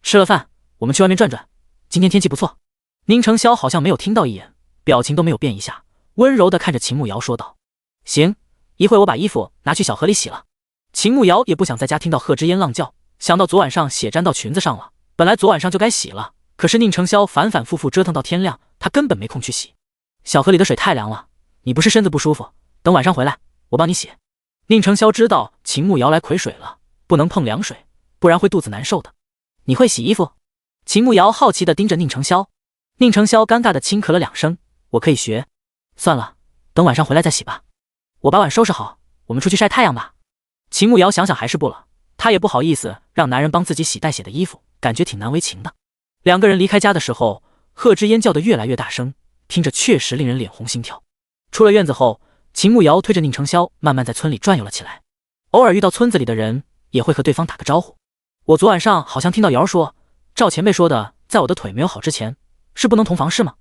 [SPEAKER 1] 吃了饭，我们去外面转转，今天天气不错。宁承霄好像没有听到一眼，表情都没有变一下，温柔地看着秦慕瑶说道：“行，一会我把衣服拿去小河里洗了。”秦慕瑶也不想在家听到贺知烟浪叫，想到昨晚上血沾到裙子上了，本来昨晚上就该洗了，可是宁承霄反反复复折腾到天亮，他根本没空去洗。小河里的水太凉了，你不是身子不舒服，等晚上回来，我帮你洗。宁承霄知道秦慕瑶来癸水了，不能碰凉水，不然会肚子难受的。你会洗衣服？秦慕瑶好奇地盯着宁承霄。宁承霄尴尬地轻咳了2声，我可以学。算了，等晚上回来再洗吧。我把碗收拾好，我们出去晒太阳吧。秦慕瑶想想还是不了，她也不好意思让男人帮自己洗带血的衣服，感觉挺难为情的。2个人离开家的时候，贺知烟叫得越来越大声，听着确实令人脸红心跳。出了院子后，秦慕瑶推着宁承霄慢慢在村里转悠了起来，偶尔遇到村子里的人也会和对方打个招呼。我昨晚上好像听到瑶说，赵前辈说的，在我的腿没有好之前是不能同房是吗？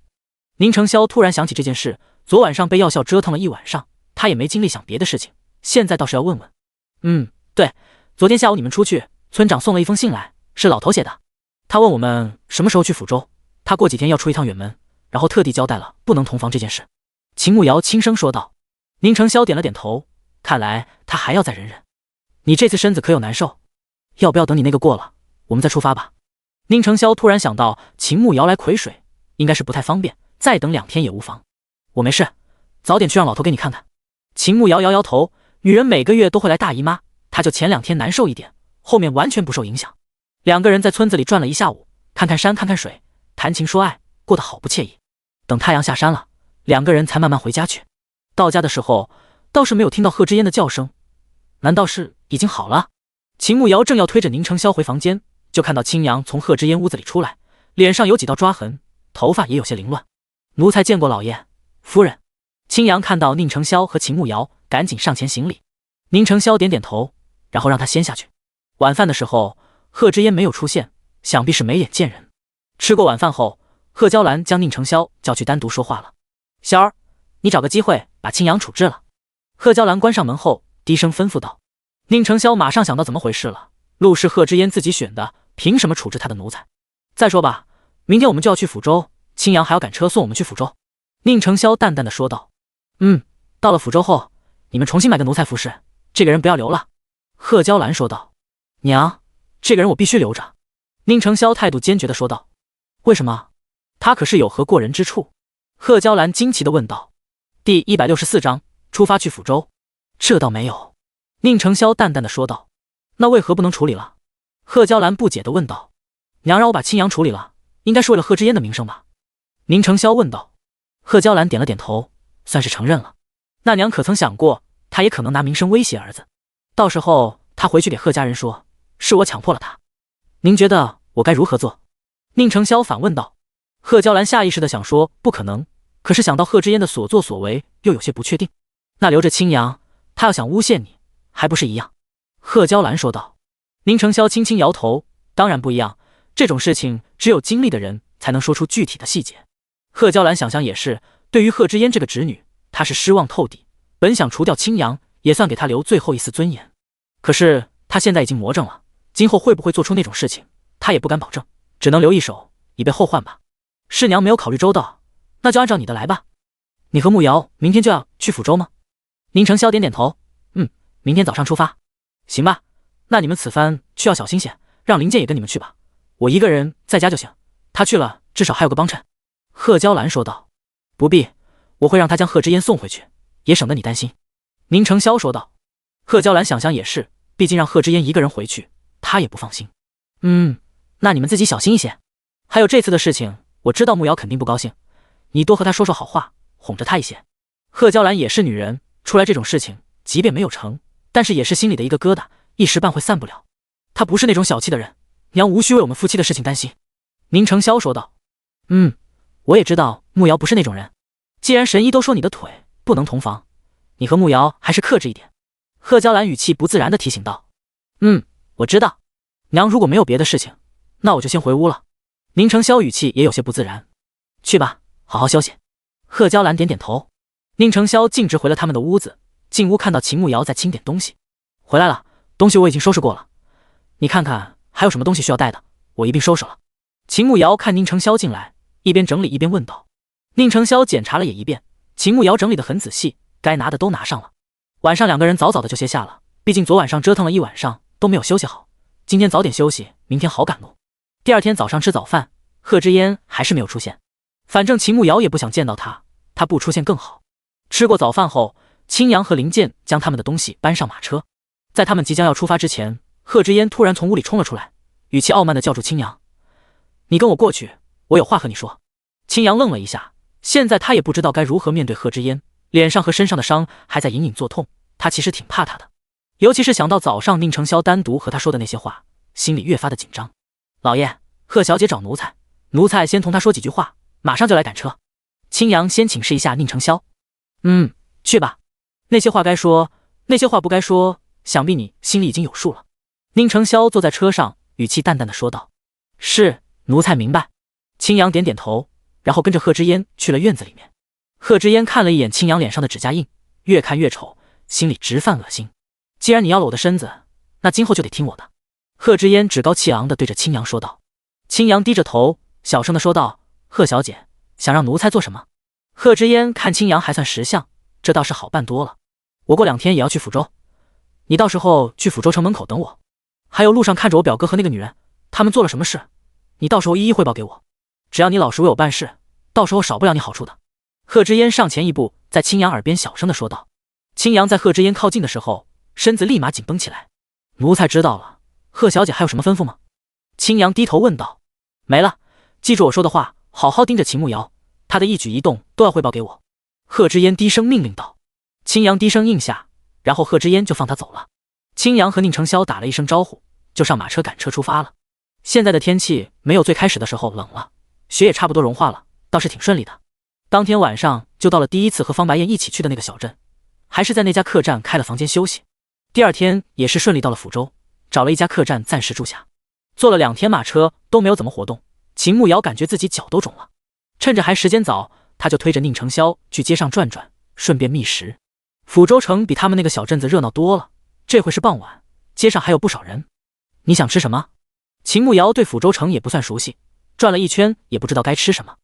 [SPEAKER 1] 宁承霄突然想起这件事，昨晚上被药效折腾了一晚上，他也没精力想别的事情，现在倒是要问问。对，昨天下午你们出去，村长送了一封信来，是老头写的。他问我们什么时候去抚州，他过几天要出一趟远门，然后特地交代了不能同房这件事。秦慕瑶轻声说道。宁承霄点了点头，看来他还要再忍忍。你这次身子可有难受？要不要等你那个过了，我们再出发吧？宁承霄突然想到秦慕瑶来癸水，应该是不太方便，再等2天也无妨。我没事，早点去让老头给你看看。秦慕瑶摇摇头，女人每个月都会来大姨妈，她就前2天难受一点，后面完全不受影响。2个人在村子里转了一下午，看看山看看水，谈情说爱，过得好不惬意。等太阳下山了，2个人才慢慢回家去。到家的时候倒是没有听到贺知烟的叫声，难道是已经好了？秦慕瑶正要推着宁承霄回房间，就看到青阳从贺知烟屋子里出来，脸上有几道抓痕，头发也有些凌乱。奴才见过老爷夫人。青阳看到宁承霄和秦慕瑶，赶紧上前行礼。宁承霄点点头，然后让他先下去。晚饭的时候，贺知烟没有出现，想必是没眼见人。吃过晚饭后，贺娇兰将宁承霄叫去单独说话了。霄儿，你找个机会把青阳处置了。贺娇兰关上门后低声吩咐道。宁承霄马上想到怎么回事了，路是贺知烟自己选的，凭什么处置他的奴才？再说吧，明天我们就要去抚州，青阳还要赶车送我们去抚州。宁承霄淡淡的说道。到了抚州后，你们重新买个奴才服侍，这个人不要留了。贺娇兰说道。娘，这个人我必须留着。宁承霄态度坚决的说道。为什么？他可是有何过人之处？贺娇兰惊奇的问道。第164章，出发去抚州。这倒没有。宁承霄淡淡的说道。那为何不能处理了？贺娇兰不解的问道。娘让我把青阳处理了，应该是为了贺知烟的名声吧？宁承霄问道。贺娇兰点了点头，算是承认了。那娘可曾想过，他也可能拿名声威胁儿子，到时候他回去给贺家人说，是我强迫了他。您觉得我该如何做？宁承霄反问道。贺娇兰下意识的想说不可能，可是想到贺知烟的所作所为，又有些不确定。那留着青阳，他要想诬陷你，还不是一样？贺娇兰说道。宁承霄轻轻摇头，当然不一样，这种事情只有经历的人才能说出具体的细节。贺娇兰想想也是，对于贺知烟这个侄女，她是失望透底，本想除掉青阳，也算给她留最后一丝尊严。可是她现在已经魔怔了，今后会不会做出那种事情，她也不敢保证，只能留一手，以备后患吧。是娘没有考虑周到，那就按照你的来吧。你和慕瑶明天就要去抚州吗？宁承霄点点头，明天早上出发。行吧，那你们此番去要小心些，让林健也跟你们去吧，我一个人在家就行，他去了至少还有个帮衬。贺娇兰说道。不必，我会让他将贺知烟送回去，也省得你担心。宁承霄说道。贺娇兰想想也是，毕竟让贺知烟一个人回去，他也不放心。那你们自己小心一些。还有这次的事情，我知道慕瑶肯定不高兴，你多和他说说好话，哄着他一些。贺娇兰也是女人，出来这种事情，即便没有成，但是也是心里的一个疙瘩，一时半会散不了。她不是那种小气的人，娘无需为我们夫妻的事情担心。宁承霄说道。我也知道慕瑶不是那种人，既然神医都说你的腿不能同房，你和慕瑶还是克制一点。贺娇兰语气不自然地提醒道。我知道，娘如果没有别的事情，那我就先回屋了。宁承霄语气也有些不自然。去吧，好好休息。贺娇兰点点头。宁承霄径直回了他们的屋子，进屋看到秦慕瑶在清点东西。回来了，东西我已经收拾过了，你看看还有什么东西需要带的，我一并收拾了。秦慕瑶看宁承霄进来，一边整理一边问道。宁承霄检查了也一遍，秦慕瑶整理得很仔细，该拿的都拿上了。晚上2个人早早的就歇下了，毕竟昨晚上折腾了一晚上都没有休息好，今天早点休息，明天好赶路。第2天早上吃早饭，贺知烟还是没有出现，反正秦慕瑶也不想见到他，他不出现更好。吃过早饭后，青阳和林健将他们的东西搬上马车。在他们即将要出发之前，贺知嫣突然从屋里冲了出来，语气傲慢地叫住青阳：“你跟我过去，我有话和你说。”青阳愣了一下，现在他也不知道该如何面对贺知嫣，脸上和身上的伤还在隐隐作痛。他其实挺怕他的，尤其是想到早上宁承霄单独和他说的那些话，心里越发的紧张。老爷，贺小姐找奴才，奴才先同他说几句话，马上就来赶车。青阳先请示一下宁承霄。去吧。那些话该说，那些话不该说，想必你心里已经有数了。宁承霄坐在车上，语气淡淡的说道：“是，奴才明白。”青阳点点头，然后跟着贺知嫣去了院子里面。贺知嫣看了一眼青阳脸上的指甲印，越看越丑，心里直犯恶心。既然你要了我的身子，那今后就得听我的。贺知嫣趾高气昂地对着青阳说道。青阳低着头，小声地说道：“贺小姐，想让奴才做什么？”贺知嫣看青阳还算识相，这倒是好办多了。我过2天也要去抚州，你到时候去抚州城门口等我。还有路上看着我表哥和那个女人，他们做了什么事，你到时候一一汇报给我。只要你老实为我办事，到时候少不了你好处的。贺知嫣上前一步，在青阳耳边小声地说道。青阳在贺知嫣靠近的时候，身子立马紧绷起来。奴才知道了，贺小姐还有什么吩咐吗？青阳低头问道。没了，记住我说的话，好好盯着秦慕瑶，她的一举一动都要汇报给我。贺知嫣低声命令道。青阳低声应下，然后贺知嫣就放他走了。青阳和宁承霄打了一声招呼，就上马车赶车出发了。现在的天气没有最开始的时候冷了，雪也差不多融化了，倒是挺顺利的。当天晚上就到了第一次和方白燕一起去的那个小镇，还是在那家客栈开了房间休息。第二天也是顺利到了抚州，找了一家客栈暂时住下。坐了2天马车都没有怎么活动，秦慕瑶感觉自己脚都肿了。趁着还时间早，他就推着宁承霄去街上转转，顺便觅食。抚州城比他们那个小镇子热闹多了，这会是傍晚，街上还有不少人。你想吃什么？秦慕瑶对抚州城也不算熟悉，转了一圈也不知道该吃什么。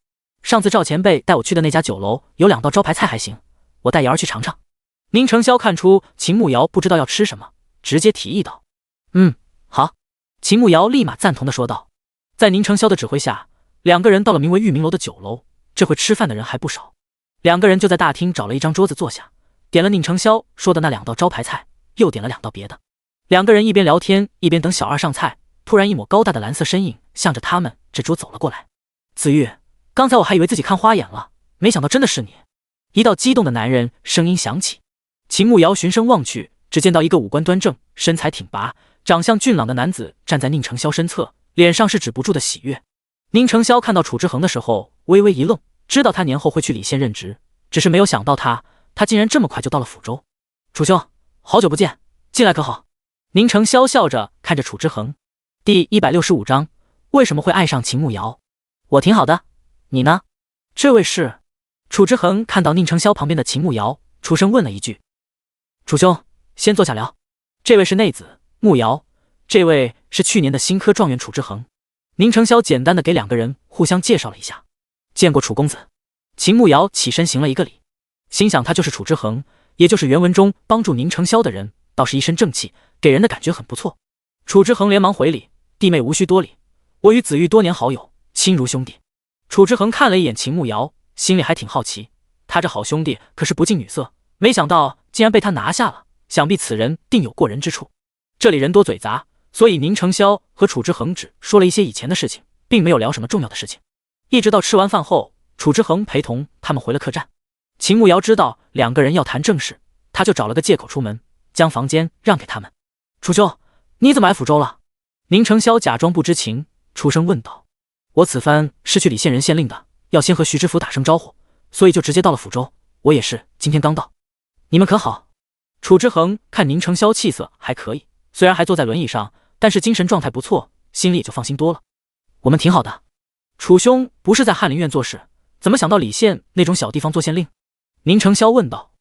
[SPEAKER 1] 上次赵前辈带我去的那家酒楼有2道招牌菜还行，我带瑶儿去尝尝。宁承霄看出秦慕瑶不知道要吃什么，直接提议道：“好。”秦慕瑶立马赞同的说道。在宁承霄的指挥下，2个人到了名为裕民楼的酒楼，这回吃饭的人还不少。2个人就在大厅找了一张桌子坐下，点了宁承霄说的那2道招牌菜，又点了2道别的。2个人一边聊天一边等小二上菜，突然一抹高大的蓝色身影向着他们这桌走了过来。子玉，刚才我还以为自己看花眼了，没想到真的是你。一道激动的男人声音响起。秦慕瑶循声望去，只见到一个五官端正、身材挺拔、长相俊朗的男子站在宁承霄身侧，脸上是止不住的喜悦。宁承霄看到楚之恒的时候微微一愣，知道他年后会去李县任职，只是没有想到他竟然这么快就到了抚州。楚兄，好久不见，进来可好？宁承霄笑着看着楚之恒。第165章，为什么会爱上秦慕瑶？我挺好的，你呢？这位是……楚之恒看到宁承霄旁边的秦慕瑶，出声问了一句。楚兄，先坐下聊。这位是内子慕瑶，这位是去年的新科状元楚之恒。宁承霄简单的给2个人互相介绍了一下。见过楚公子。秦慕瑶起身行了一个礼，心想他就是楚之恒，也就是原文中帮助宁承霄的人，倒是一身正气，给人的感觉很不错。楚之恒连忙回礼，弟妹无需多礼，我与子玉多年好友，亲如兄弟。楚之恒看了一眼秦慕瑶，心里还挺好奇，他这好兄弟可是不近女色，没想到竟然被他拿下了，想必此人定有过人之处。这里人多嘴杂，所以宁承霄和楚之恒只说了一些以前的事情，并没有聊什么重要的事情。一直到吃完饭后，楚之恒陪同他们回了客栈。秦慕瑶知道2个人要谈正事，他就找了个借口出门，将房间让给他们。楚兄，你怎么来抚州了？宁承霄假装不知情，出声问道。我此番是去李县人县令的，要先和徐知府打声招呼，所以就直接到了抚州。我也是今天刚到。你们可好？楚之恒看宁承霄气色还可以，虽然还坐在轮椅上，但是精神状态不错，心里也就放心多了。我们挺好的。楚兄不是在翰林院做事，怎么想到李县那种小地方做县令？宁承霄问道。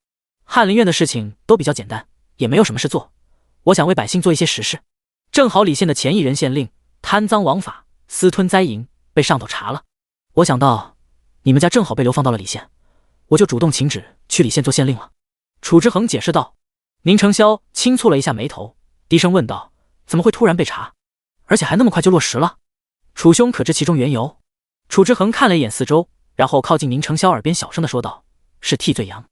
[SPEAKER 1] 翰林院的事情都比较简单，也没有什么事做，我想为百姓做一些实事。正好李县的前一任县令贪赃枉法、私吞灾银，被上头查了。我想到你们家正好被流放到了李县，我就主动请旨去李县做县令了。楚之恒解释道。宁承霄轻蹙了一下眉头，低声问道：怎么会突然被查，而且还那么快就落实了？楚兄可知其中缘由？楚之恒看了一眼四周，然后靠近宁承霄耳边小声的说道：是替罪羊。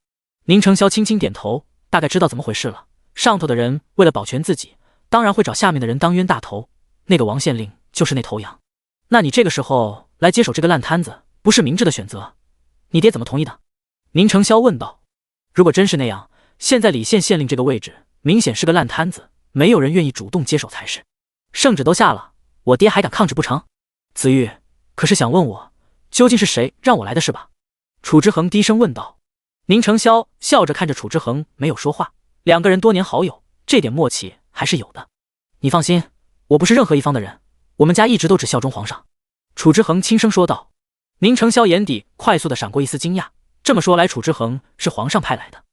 [SPEAKER 1] 宁承霄轻轻点头，大概知道怎么回事了。上头的人为了保全自己，当然会找下面的人当冤大头。那个王县令就是那头羊。那你这个时候来接手这个烂摊子，不是明智的选择？你爹怎么同意的？宁承霄问道。如果真是那样，现在李县县令这个位置明显是个烂摊子，没有人愿意主动接手才是。圣旨都下了，我爹还敢抗旨不成？子玉可是想问我，究竟是谁让我来的是吧？楚之恒低声问道。宁承霄笑着看着楚之恒，没有说话。两个人多年好友，这点默契还是有的。你放心，我不是任何一方的人，我们家一直都只效忠皇上。楚之恒轻声说道。宁承霄眼底快速的闪过一丝惊讶，这么说来，楚之恒是皇上派来的。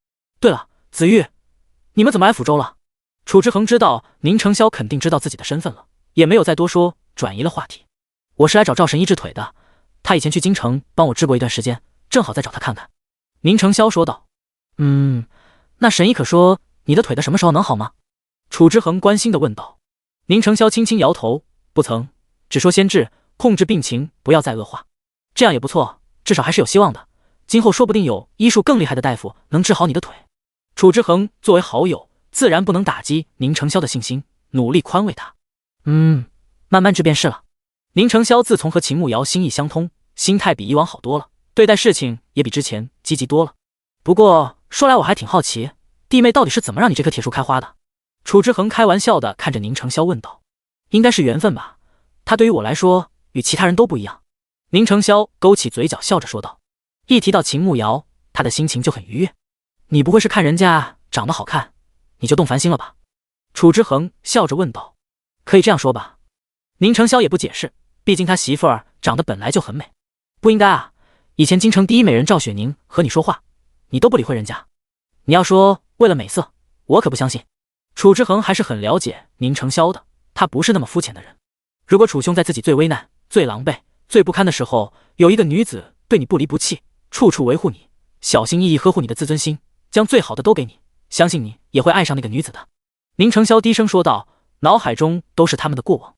[SPEAKER 1] 对了，子玉，你们怎么来抚州了？楚之恒知道宁承霄肯定知道自己的身份了，也没有再多说，转移了话题。我是来找赵神医治腿的，他以前去京城帮我治过一段时间，正好再找他看看。宁承霄说道。那神医可说你的腿的什么时候能好吗？楚之恒关心地问道。宁承霄轻轻摇头，不曾，只说先治，控制病情，不要再恶化。这样也不错，至少还是有希望的。今后说不定有医术更厉害的大夫能治好你的腿。楚之恒作为好友，自然不能打击宁承霄的信心，努力宽慰他。慢慢治便是了。宁承霄自从和秦慕瑶心意相通，心态比以往好多了，对待事情也比之前积极多了。不过说来我还挺好奇，弟妹到底是怎么让你这棵铁树开花的？楚之恒开玩笑地看着宁承霄问道。应该是缘分吧，他对于我来说与其他人都不一样。宁承霄勾起嘴角笑着说道。一提到秦慕瑶，他的心情就很愉悦。你不会是看人家长得好看，你就动凡心了吧？楚之恒笑着问道。可以这样说吧。宁承霄也不解释，毕竟他媳妇儿长得本来就很美。不应该啊，以前京城第一美人赵雪宁和你说话，你都不理会人家。你要说为了美色，我可不相信。楚之恒还是很了解宁承霄的，他不是那么肤浅的人。如果楚兄在自己最危难、最狼狈、最不堪的时候，有一个女子对你不离不弃，处处维护你，小心翼翼呵护你的自尊心，将最好的都给你，相信你也会爱上那个女子的。宁承霄低声说道，脑海中都是他们的过往。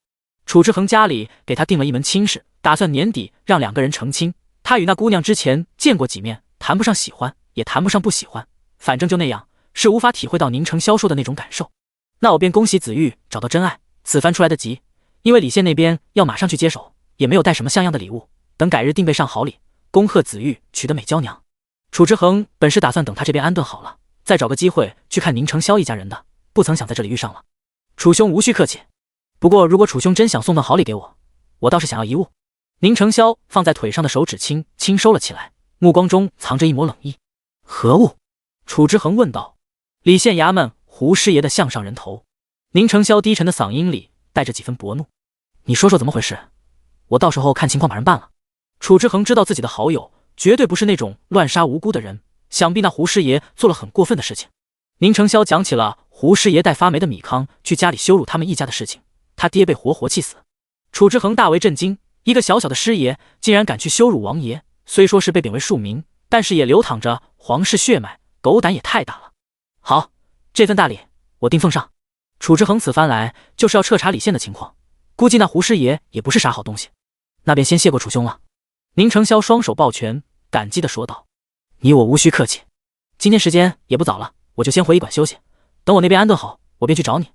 [SPEAKER 1] 楚之恒家里给他定了一门亲事，打算年底让两个人成亲。他与那姑娘之前见过几面，谈不上喜欢，也谈不上不喜欢，反正就那样，是无法体会到宁承霄说的那种感受。那我便恭喜子玉找到真爱，此番出来得及，因为李县那边要马上去接手，也没有带什么像样的礼物，等改日定备上好礼，恭贺子玉娶得美娇娘。楚之恒本是打算等他这边安顿好了，再找个机会去看宁承霄一家人的，不曾想在这里遇上了。楚兄无需客气，不过如果楚兄真想送份好礼给我，我倒是想要一物。宁承霄放在腿上的手指轻轻收了起来，目光中藏着一抹冷意。何物？楚之恒问道。李县衙门胡师爷的项上人头。宁承霄低沉的嗓音里带着几分薄怒。你说说怎么回事，我到时候看情况把人办了。楚之恒知道自己的好友绝对不是那种乱杀无辜的人，想必那胡师爷做了很过分的事情。宁承霄讲起了胡师爷带发霉的米糠去家里羞辱他们一家的事情，他爹被活活气死。楚之恒大为震惊，一个小小的师爷竟然敢去羞辱王爷，虽说是被贬为庶民，但是也流淌着皇室血脉，狗胆也太大了。好，这份大礼我定奉上。楚之恒此番来就是要彻查李县的情况，估计那胡师爷也不是啥好东西。那便先谢过楚兄了。宁承霄双手抱拳，感激地说道。你我无需客气，今天时间也不早了，我就先回驿馆休息，等我那边安顿好，我便去找你。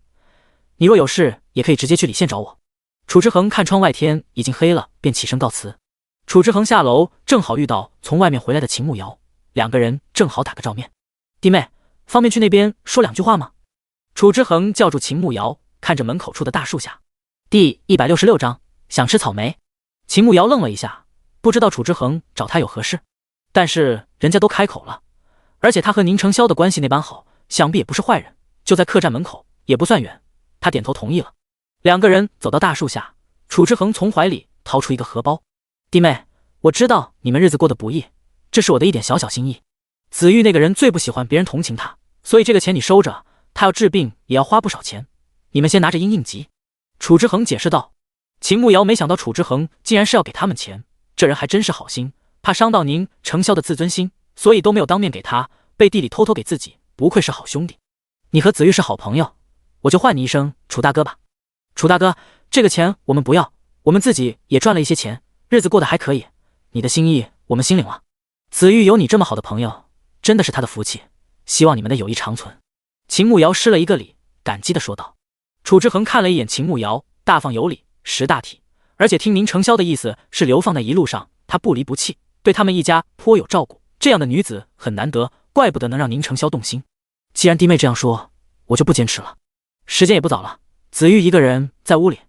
[SPEAKER 1] 你若有事也可以直接去李县找我。楚之恒看窗外天已经黑了，便起身告辞。楚之恒下楼正好遇到从外面回来的秦慕瑶，两个人正好打个照面。弟妹，方便去那边说两句话吗？楚之恒叫住秦慕瑶，看着门口处的大树下。第166章，想吃草莓。秦慕瑶愣了一下，不知道楚之恒找他有何事，但是人家都开口了，而且他和宁承霄的关系那般好，想必也不是坏人，就在客栈门口，也不算远。他点头同意了。两个人走到大树下，楚之恒从怀里掏出一个荷包。弟妹，我知道你们日子过得不易，这是我的一点小小心意。子玉那个人最不喜欢别人同情他，所以这个钱你收着，他要治病也要花不少钱，你们先拿着应急。楚之恒解释道。秦慕瑶没想到楚之恒竟然是要给他们钱，这人还真是好心，怕伤到宁承霄的自尊心，所以都没有当面给他，背地里偷偷给自己，不愧是好兄弟。你和子玉是好朋友，我就唤你一声楚大哥吧。楚大哥，这个钱我们不要，我们自己也赚了一些钱，日子过得还可以，你的心意我们心领了。子玉有你这么好的朋友，真的是他的福气，希望你们的友谊长存。秦慕瑶施了一个礼，感激地说道。楚之恒看了一眼秦慕瑶，大方有礼，识大体，而且听宁承霄的意思是流放在一路上，他不离不弃，对他们一家颇有照顾，这样的女子很难得，怪不得能让宁承霄动心。既然弟妹这样说，我就不坚持了。时间也不早了，子玉一个人在屋里，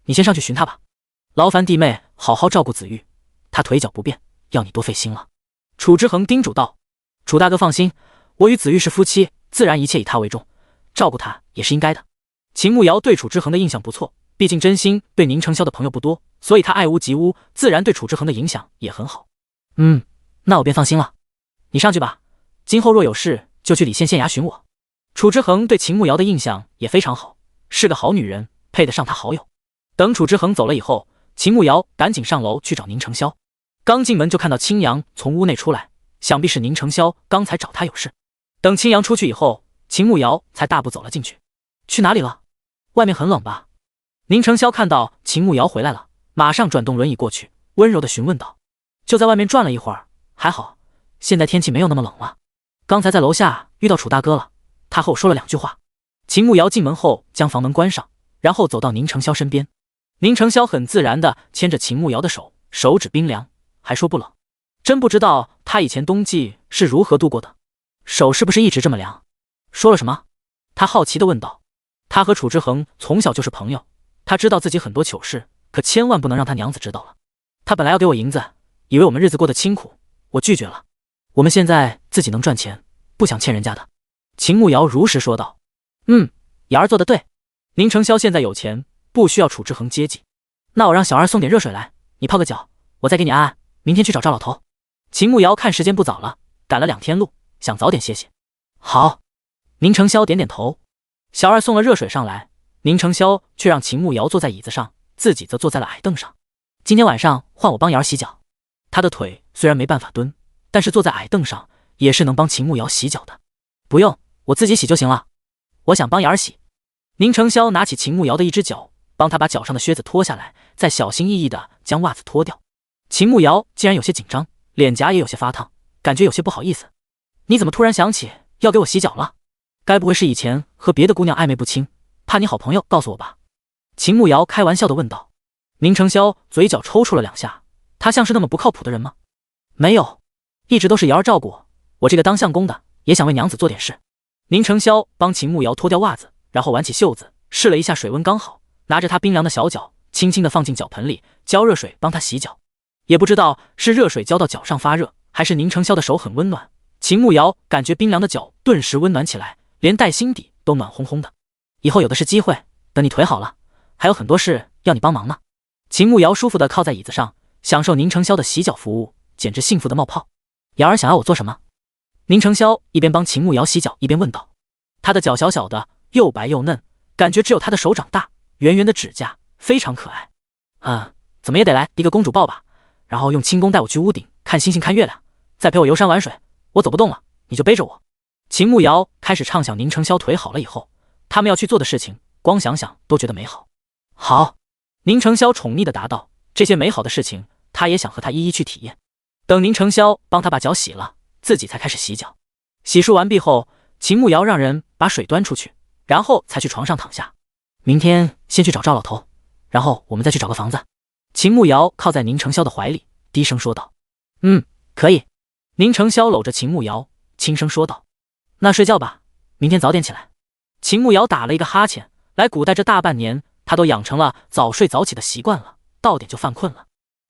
[SPEAKER 1] 你先上去寻他吧。劳烦弟妹好好照顾子玉，他腿脚不便，要你多费心了。楚之恒叮嘱道。楚大哥放心，我与子玉是夫妻，自然一切以他为重，照顾他也是应该的。秦慕瑶对楚之恒的印象不错，毕竟真心对宁承霄的朋友不多，所以他爱屋及乌，自然对楚之恒的影响也很好。那我便放心了。你上去吧，今后若有事就去礼县县衙寻我。楚之恒对秦慕瑶的印象也非常好，是个好女人，配得上他好友。等楚之恒走了以后，秦慕瑶赶紧上楼去找宁承霄。刚进门就看到青阳从屋内出来，想必是宁承霄刚才找他有事。等青阳出去以后，秦慕瑶才大步走了进去。去哪里了？外面很冷吧？宁承霄看到秦慕瑶回来了，马上转动轮椅过去，温柔地询问道。就在外面转了一会儿，还好，现在天气没有那么冷了。刚才在楼下遇到楚大哥了，他和我说了2句话。秦慕瑶进门后将房门关上，然后走到宁承霄身边。宁承霄很自然地牵着秦慕瑶的手，手指冰凉，还说不冷。真不知道他以前冬季是如何度过的，手是不是一直这么凉？说了什么？他好奇地问道。他和楚之恒从小就是朋友，他知道自己很多糗事，可千万不能让他娘子知道了。他本来要给我银子，以为我们日子过得清苦，我拒绝了。我们现在自己能赚钱，不想欠人家的。秦慕瑶如实说道。瑶儿做得对，宁承霄现在有钱，不需要楚之恒接济。那我让小二送点热水来，你泡个脚，我再给你按按，明天去找赵老头。秦慕瑶看时间不早了，赶了2天路，想早点歇歇。好。宁承霄点点头。小二送了热水上来，宁承霄却让秦慕瑶坐在椅子上，自己则坐在了矮凳上。今天晚上换我帮瑶儿洗脚。他的腿虽然没办法蹲，但是坐在矮凳上也是能帮秦慕瑶洗脚的。不用，我自己洗就行了。我想帮瑶儿洗。宁承霄拿起秦慕瑶的一只脚，帮他把脚上的靴子脱下来，再小心翼翼地将袜子脱掉。秦慕瑶竟然有些紧张，脸颊也有些发烫，感觉有些不好意思。你怎么突然想起要给我洗脚了？该不会是以前和别的姑娘暧昧不清，怕你好朋友告诉我吧？秦慕瑶开玩笑地问道。宁承霄嘴角抽搐了2下，他像是那么不靠谱的人吗？没有，一直都是瑶儿照顾我，我这个当相公的也想为娘子做点事。宁承霄帮秦慕瑶脱掉袜子，然后挽起袖子，试了一下水温刚好，拿着她冰凉的小脚，轻轻地放进脚盆里，浇热水帮她洗脚。也不知道是热水浇到脚上发热，还是宁承霄的手很温暖，秦慕瑶感觉冰凉的脚顿时温暖起来，连带心底都暖烘烘的。以后有的是机会，等你腿好了，还有很多事要你帮忙呢。秦慕瑶舒服地靠在椅子上，享受宁承霄的洗脚服务，简直幸福的冒泡。瑶儿想要我做什么？宁承霄一边帮秦慕瑶洗脚一边问道。他的脚小小的，又白又嫩，感觉只有他的手掌大，圆圆的指甲非常可爱。怎么也得来一个公主抱吧，然后用轻功带我去屋顶看星星看月亮，再陪我游山玩水，我走不动了你就背着我。秦慕瑶开始畅想宁承霄腿好了以后他们要去做的事情，光想想都觉得美好。好。宁承霄宠溺地答道，这些美好的事情他也想和他一一去体验。等宁承霄帮他把脚洗了，自己才开始洗脚。洗漱完毕后，秦慕瑶让人把水端出去，然后才去床上躺下。明天先去找赵老头，然后我们再去找个房子。秦慕瑶靠在宁承霄的怀里，低声说道。可以。宁承霄搂着秦慕瑶，轻声说道。那睡觉吧，明天早点起来。秦慕瑶打了一个哈欠，来古代这大半年，他都养成了早睡早起的习惯了，到点就犯困了。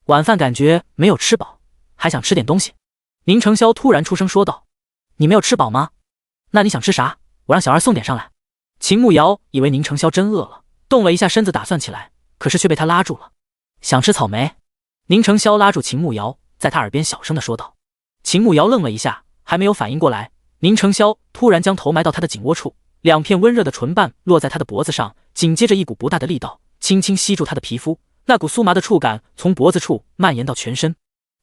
[SPEAKER 1] 晚饭感觉没有吃饱，还想吃点东西。宁承霄突然出声说道。你没有吃饱吗？那你想吃啥？我让小二送点上来。秦慕瑶以为宁承霄真饿了，动了一下身子打算起来，可是却被他拉住了。想吃草莓？宁承霄拉住秦慕瑶，在他耳边小声地说道。秦慕瑶愣了一下，还没有反应过来，宁承霄突然将头埋到他的颈窝处，2片温热的唇瓣落在他的脖子上，紧接着一股不大的力道轻轻吸住他的皮肤，那股酥麻的触感从脖子处蔓延到全身。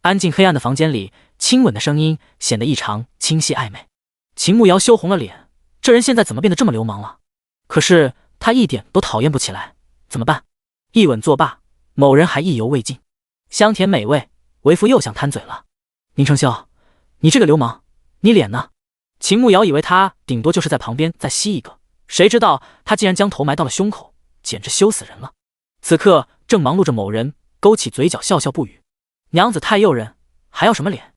[SPEAKER 1] 安静黑暗的房间里，亲吻的声音显得异常清晰暧昧。秦慕瑶羞红了脸，这人现在怎么变得这么流氓了？可是他一点都讨厌不起来，怎么办？一吻作罢，某人还意犹未尽，香甜美味，为夫又想贪嘴了。宁承霄，你这个流氓，你脸呢？秦慕瑶以为他顶多就是在旁边再吸一个，谁知道他竟然将头埋到了胸口，简直羞死人了。此刻正忙碌着某人勾起嘴角笑笑不语，娘子太诱人，还要什么脸？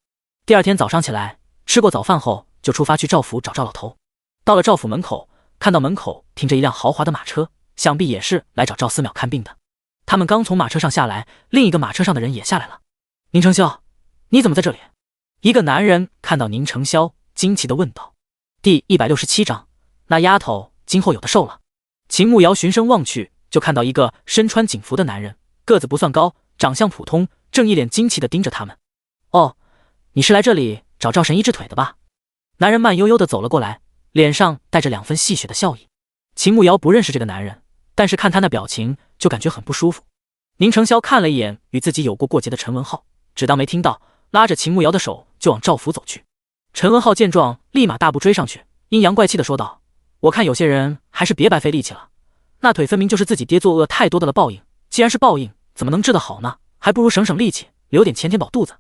[SPEAKER 1] 第二天早上起来，吃过早饭后就出发去赵府找赵老头。到了赵府门口，看到门口停着一辆豪华的马车，想必也是来找赵思邈看病的。他们刚从马车上下来，另一个马车上的人也下来了。宁承霄，你怎么在这里？一个男人看到宁承霄，惊奇地问道。第167章，那丫头今后有的受了。秦慕瑶循声望去，就看到一个身穿警服的男人，个子不算高，长相普通，正一脸惊奇地盯着他们。哦，你是来这里找赵神医治腿的吧？男人慢悠悠地走了过来，脸上带着2分戏谑的笑意。秦慕瑶不认识这个男人，但是看他那表情就感觉很不舒服。宁承霄看了一眼与自己有过过节的陈文浩，只当没听到，拉着秦慕瑶的手就往赵府走去。陈文浩见状，立马大步追上去，阴阳怪气地说道：我看有些人还是别白费力气了，那腿分明就是自己爹作恶太多的了报应，既然是报应，怎么能治得好呢？还不如省省力气，留点钱填饱肚子。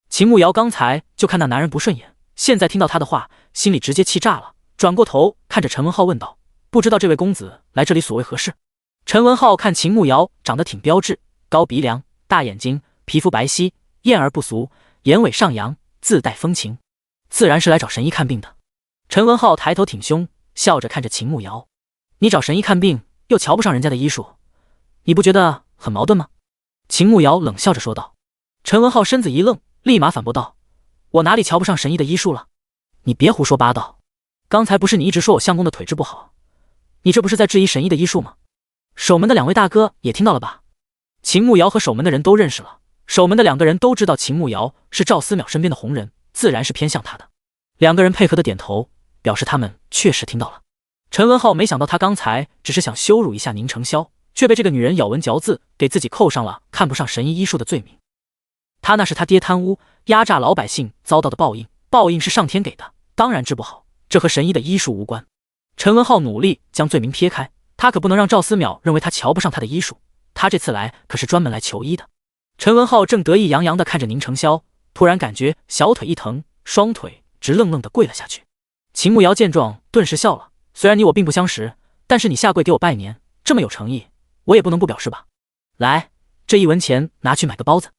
[SPEAKER 1] 秦慕瑶刚才就看那男人不顺眼，现在听到他的话，心里直接气炸了，转过头看着陈文浩问道：不知道这位公子来这里所谓何事？陈文浩看秦慕瑶长得挺标致，高鼻梁，大眼睛，皮肤白皙，艳而不俗，眼尾上扬，自带风情，自然是来找神医看病的。陈文浩抬头挺胸，笑着看着秦慕瑶：你找神医看病，又瞧不上人家的医术，你不觉得很矛盾吗？秦慕瑶冷笑着说道。陈文浩身子一愣，立马反驳道：我哪里瞧不上神医的医术了？你别胡说八道，刚才不是你一直说我相公的腿治不好，你这不是在质疑神医的医术吗？守门的2位大哥也听到了吧？秦慕瑶和守门的人都认识了，守门的2个人都知道秦慕瑶是赵思邈身边的红人，自然是偏向他的。2个人配合的点头，表示他们确实听到了。陈文浩没想到他刚才只是想羞辱一下宁承霄，却被这个女人咬文嚼字，给自己扣上了看不上神医医术的罪名。他那是他爹贪污压榨老百姓遭到的报应，报应是上天给的，当然治不好，这和神医的医术无关。陈文浩努力将罪名撇开，他可不能让赵思邈认为他瞧不上他的医术，他这次来可是专门来求医的。陈文浩正得意洋洋地看着宁承霄，突然感觉小腿一疼，双腿直愣愣地跪了下去。秦慕瑶见状顿时笑了，虽然你我并不相识，但是你下跪给我拜年，这么有诚意，我也不能不表示吧。来，这1文钱拿去买个包子。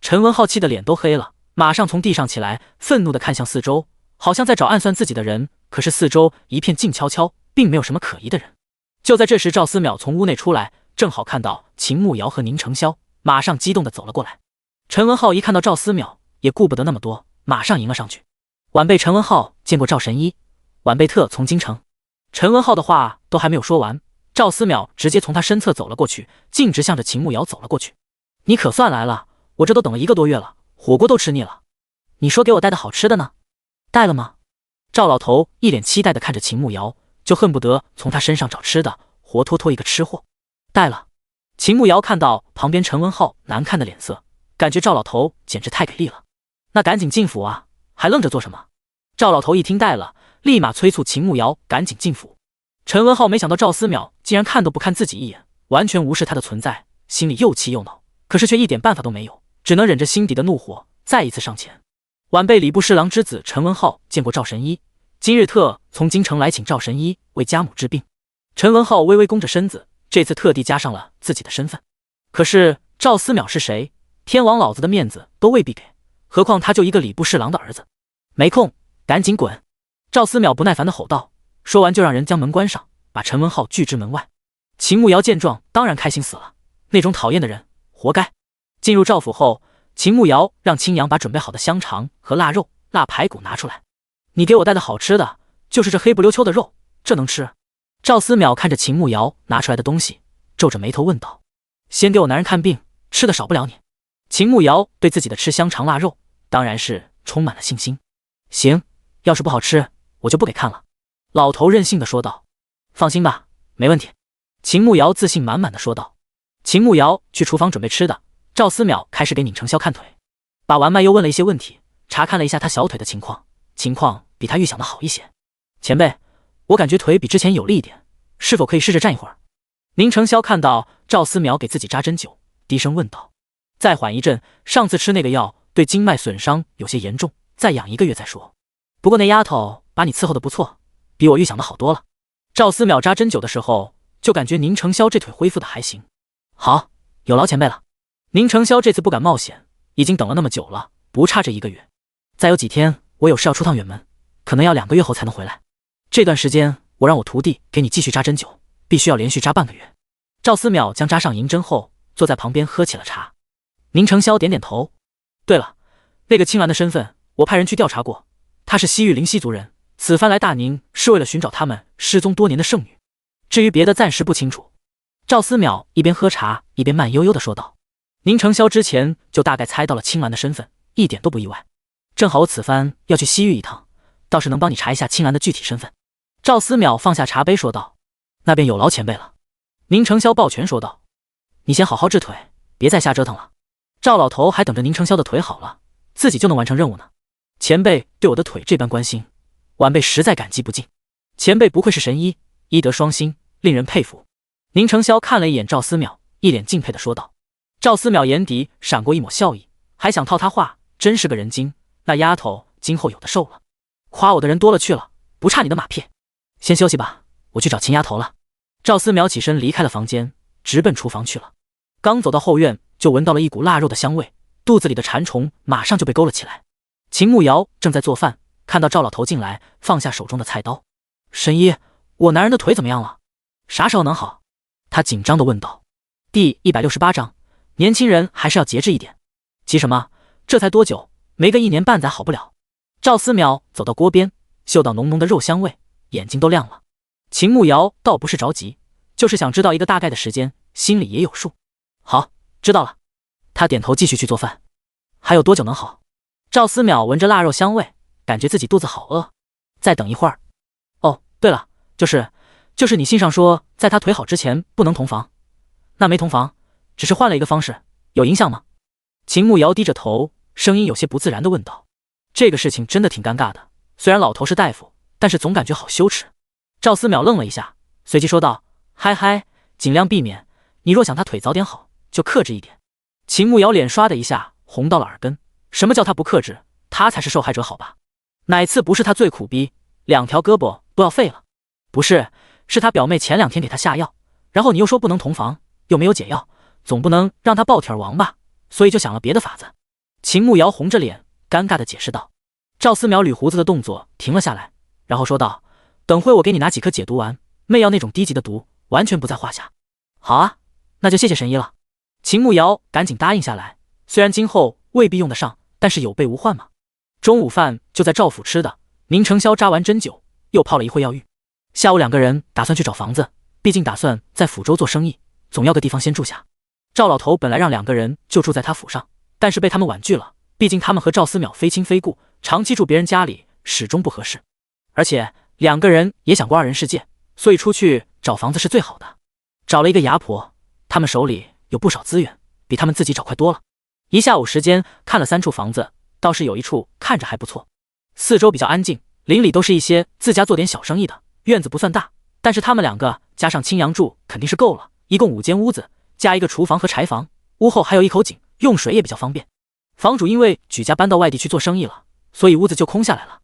[SPEAKER 1] 陈文浩气得脸都黑了，马上从地上起来，愤怒地看向四周，好像在找暗算自己的人，可是四周一片静悄悄，并没有什么可疑的人。就在这时，赵思邈从屋内出来，正好看到秦慕瑶和宁承霄，马上激动地走了过来。陈文浩一看到赵思邈，也顾不得那么多，马上迎了上去。晚辈陈文浩见过赵神医，晚辈特从京城。陈文浩的话都还没有说完，赵思邈直接从他身侧走了过去，径直向着秦慕瑶走了过去。你可算来了，我这都等了1个多月了，火锅都吃腻了。你说给我带的好吃的呢？带了吗？赵老头一脸期待地看着秦慕瑶，就恨不得从他身上找吃的，活脱脱一个吃货。带了。秦慕瑶看到旁边陈文浩难看的脸色，感觉赵老头简直太给力了。那赶紧进府啊，还愣着做什么？赵老头一听带了，立马催促秦慕瑶赶紧进府。陈文浩没想到赵思邈竟然看都不看自己一眼，完全无视他的存在，心里又气又恼，可是却一点办法都没有，只能忍着心底的怒火，再一次上前。晚辈礼部侍郎之子陈文浩见过赵神医，今日特从京城来请赵神医为家母治病。陈文浩微微弓着身子，这次特地加上了自己的身份。可是赵思邈是谁？天王老子的面子都未必给，何况他就一个礼部侍郎的儿子。没空，赶紧滚！赵思邈不耐烦地吼道，说完就让人将门关上，把陈文浩拒之门外。秦慕瑶见状当然开心死了，那种讨厌的人活该。进入赵府后，秦慕瑶让青阳把准备好的香肠和腊肉、腊排骨拿出来。你给我带的好吃的就是这黑不溜秋的肉，这能吃？赵思邈看着秦慕瑶拿出来的东西，皱着眉头问道。先给我男人看病，吃的少不了你。秦慕瑶对自己的吃香肠腊肉当然是充满了信心。行，要是不好吃我就不给看了。老头任性地说道。放心吧，没问题。秦慕瑶自信满满的说道。秦慕瑶去厨房准备吃的，赵思邈开始给宁承霄看腿，把完卖又问了一些问题，查看了一下他小腿的情况比他预想的好一些。前辈，我感觉腿比之前有力一点，是否可以试着站一会儿？宁承霄看到赵思邈给自己扎针灸，低声问道。再缓一阵，上次吃那个药对经脉损伤有些严重，再养1个月再说。不过那丫头把你伺候的不错，比我预想的好多了。赵思邈扎针灸的时候，就感觉宁承霄这腿恢复的还行。好，有劳前辈了。宁承霄这次不敢冒险，已经等了那么久了，不差这1个月。再有几天，我有事要出趟远门，可能要2个月后才能回来。这段时间，我让我徒弟给你继续扎针灸，必须要连续扎半个月。赵思邈将扎上银针后，坐在旁边喝起了茶。宁承霄点点头。对了，那个青兰的身份，我派人去调查过，她是西域灵犀族人，此番来大宁是为了寻找他们失踪多年的圣女。至于别的，暂时不清楚。赵思邈一边喝茶一边慢悠悠地说道。宁承霄之前就大概猜到了青兰的身份，一点都不意外。正好我此番要去西域一趟，倒是能帮你查一下青兰的具体身份。赵思邈放下茶杯说道。那便有劳前辈了。宁承霄抱拳说道。你先好好治腿，别再瞎折腾了。赵老头还等着宁承霄的腿好了，自己就能完成任务呢。前辈对我的腿这般关心，晚辈实在感激不尽。前辈不愧是神医，医德双馨，令人佩服。宁承霄看了一眼赵思邈，一脸敬佩地说道。赵思邈眼底闪过一抹笑意，还想套他话，真是个人精，那丫头今后有的受了。夸我的人多了去了，不差你的马屁。先休息吧，我去找秦丫头了。赵思邈起身离开了房间，直奔厨房去了。刚走到后院，就闻到了一股腊肉的香味，肚子里的馋虫马上就被勾了起来。秦慕瑶正在做饭，看到赵老头进来，放下手中的菜刀。神医，我男人的腿怎么样了？啥时候能好？他紧张地问道。第168章，年轻人还是要节制一点。急什么？这才多久，没个1年半载好不了。赵思邈走到锅边，嗅到浓浓的肉香味，眼睛都亮了。秦慕瑶倒不是着急，就是想知道一个大概的时间，心里也有数。好，知道了。他点头继续去做饭。还有多久能好？赵思邈闻着腊肉香味，感觉自己肚子好饿。再等一会儿。哦，对了，就是你信上说，在他腿好之前不能同房。那没同房，只是换了一个方式，有影响吗？秦慕瑶低着头，声音有些不自然地问道。这个事情真的挺尴尬的，虽然老头是大夫，但是总感觉好羞耻。赵思邈愣了一下，随即说道：嗨嗨，尽量避免，你若想他腿早点好，就克制一点。秦慕瑶脸刷的一下红到了耳根，什么叫他不克制？他才是受害者好吧？哪次不是他最苦逼，2条胳膊都要废了？不是，是他表妹前2天给他下药，然后你又说不能同房，又没有解药，总不能让他暴体而亡吧，所以就想了别的法子。秦慕瑶红着脸尴尬地解释道。赵思邈捋胡子的动作停了下来，然后说道：等会我给你拿几颗解毒丸，媚药那种低级的毒完全不在话下。好啊，那就谢谢神医了。秦慕瑶赶紧答应下来，虽然今后未必用得上，但是有备无患嘛。中午饭就在赵府吃的，宁承霄扎完针灸，又泡了一会药浴。下午2个人打算去找房子，毕竟打算在抚州做生意，总要个地方先住下。赵老头本来让2个人就住在他府上，但是被他们婉拒了，毕竟他们和赵思邈非亲非故，长期住别人家里始终不合适。而且2个人也想过2人世界，所以出去找房子是最好的。找了一个牙婆，他们手里有不少资源，比他们自己找快多了。1下午时间看了3处房子，倒是有一处看着还不错，四周比较安静，邻里都是一些自家做点小生意的，院子不算大，但是他们2个加上青阳住肯定是够了，一共5间屋子，加一个厨房和柴房，屋后还有一口井，用水也比较方便。房主因为举家搬到外地去做生意了，所以屋子就空下来了。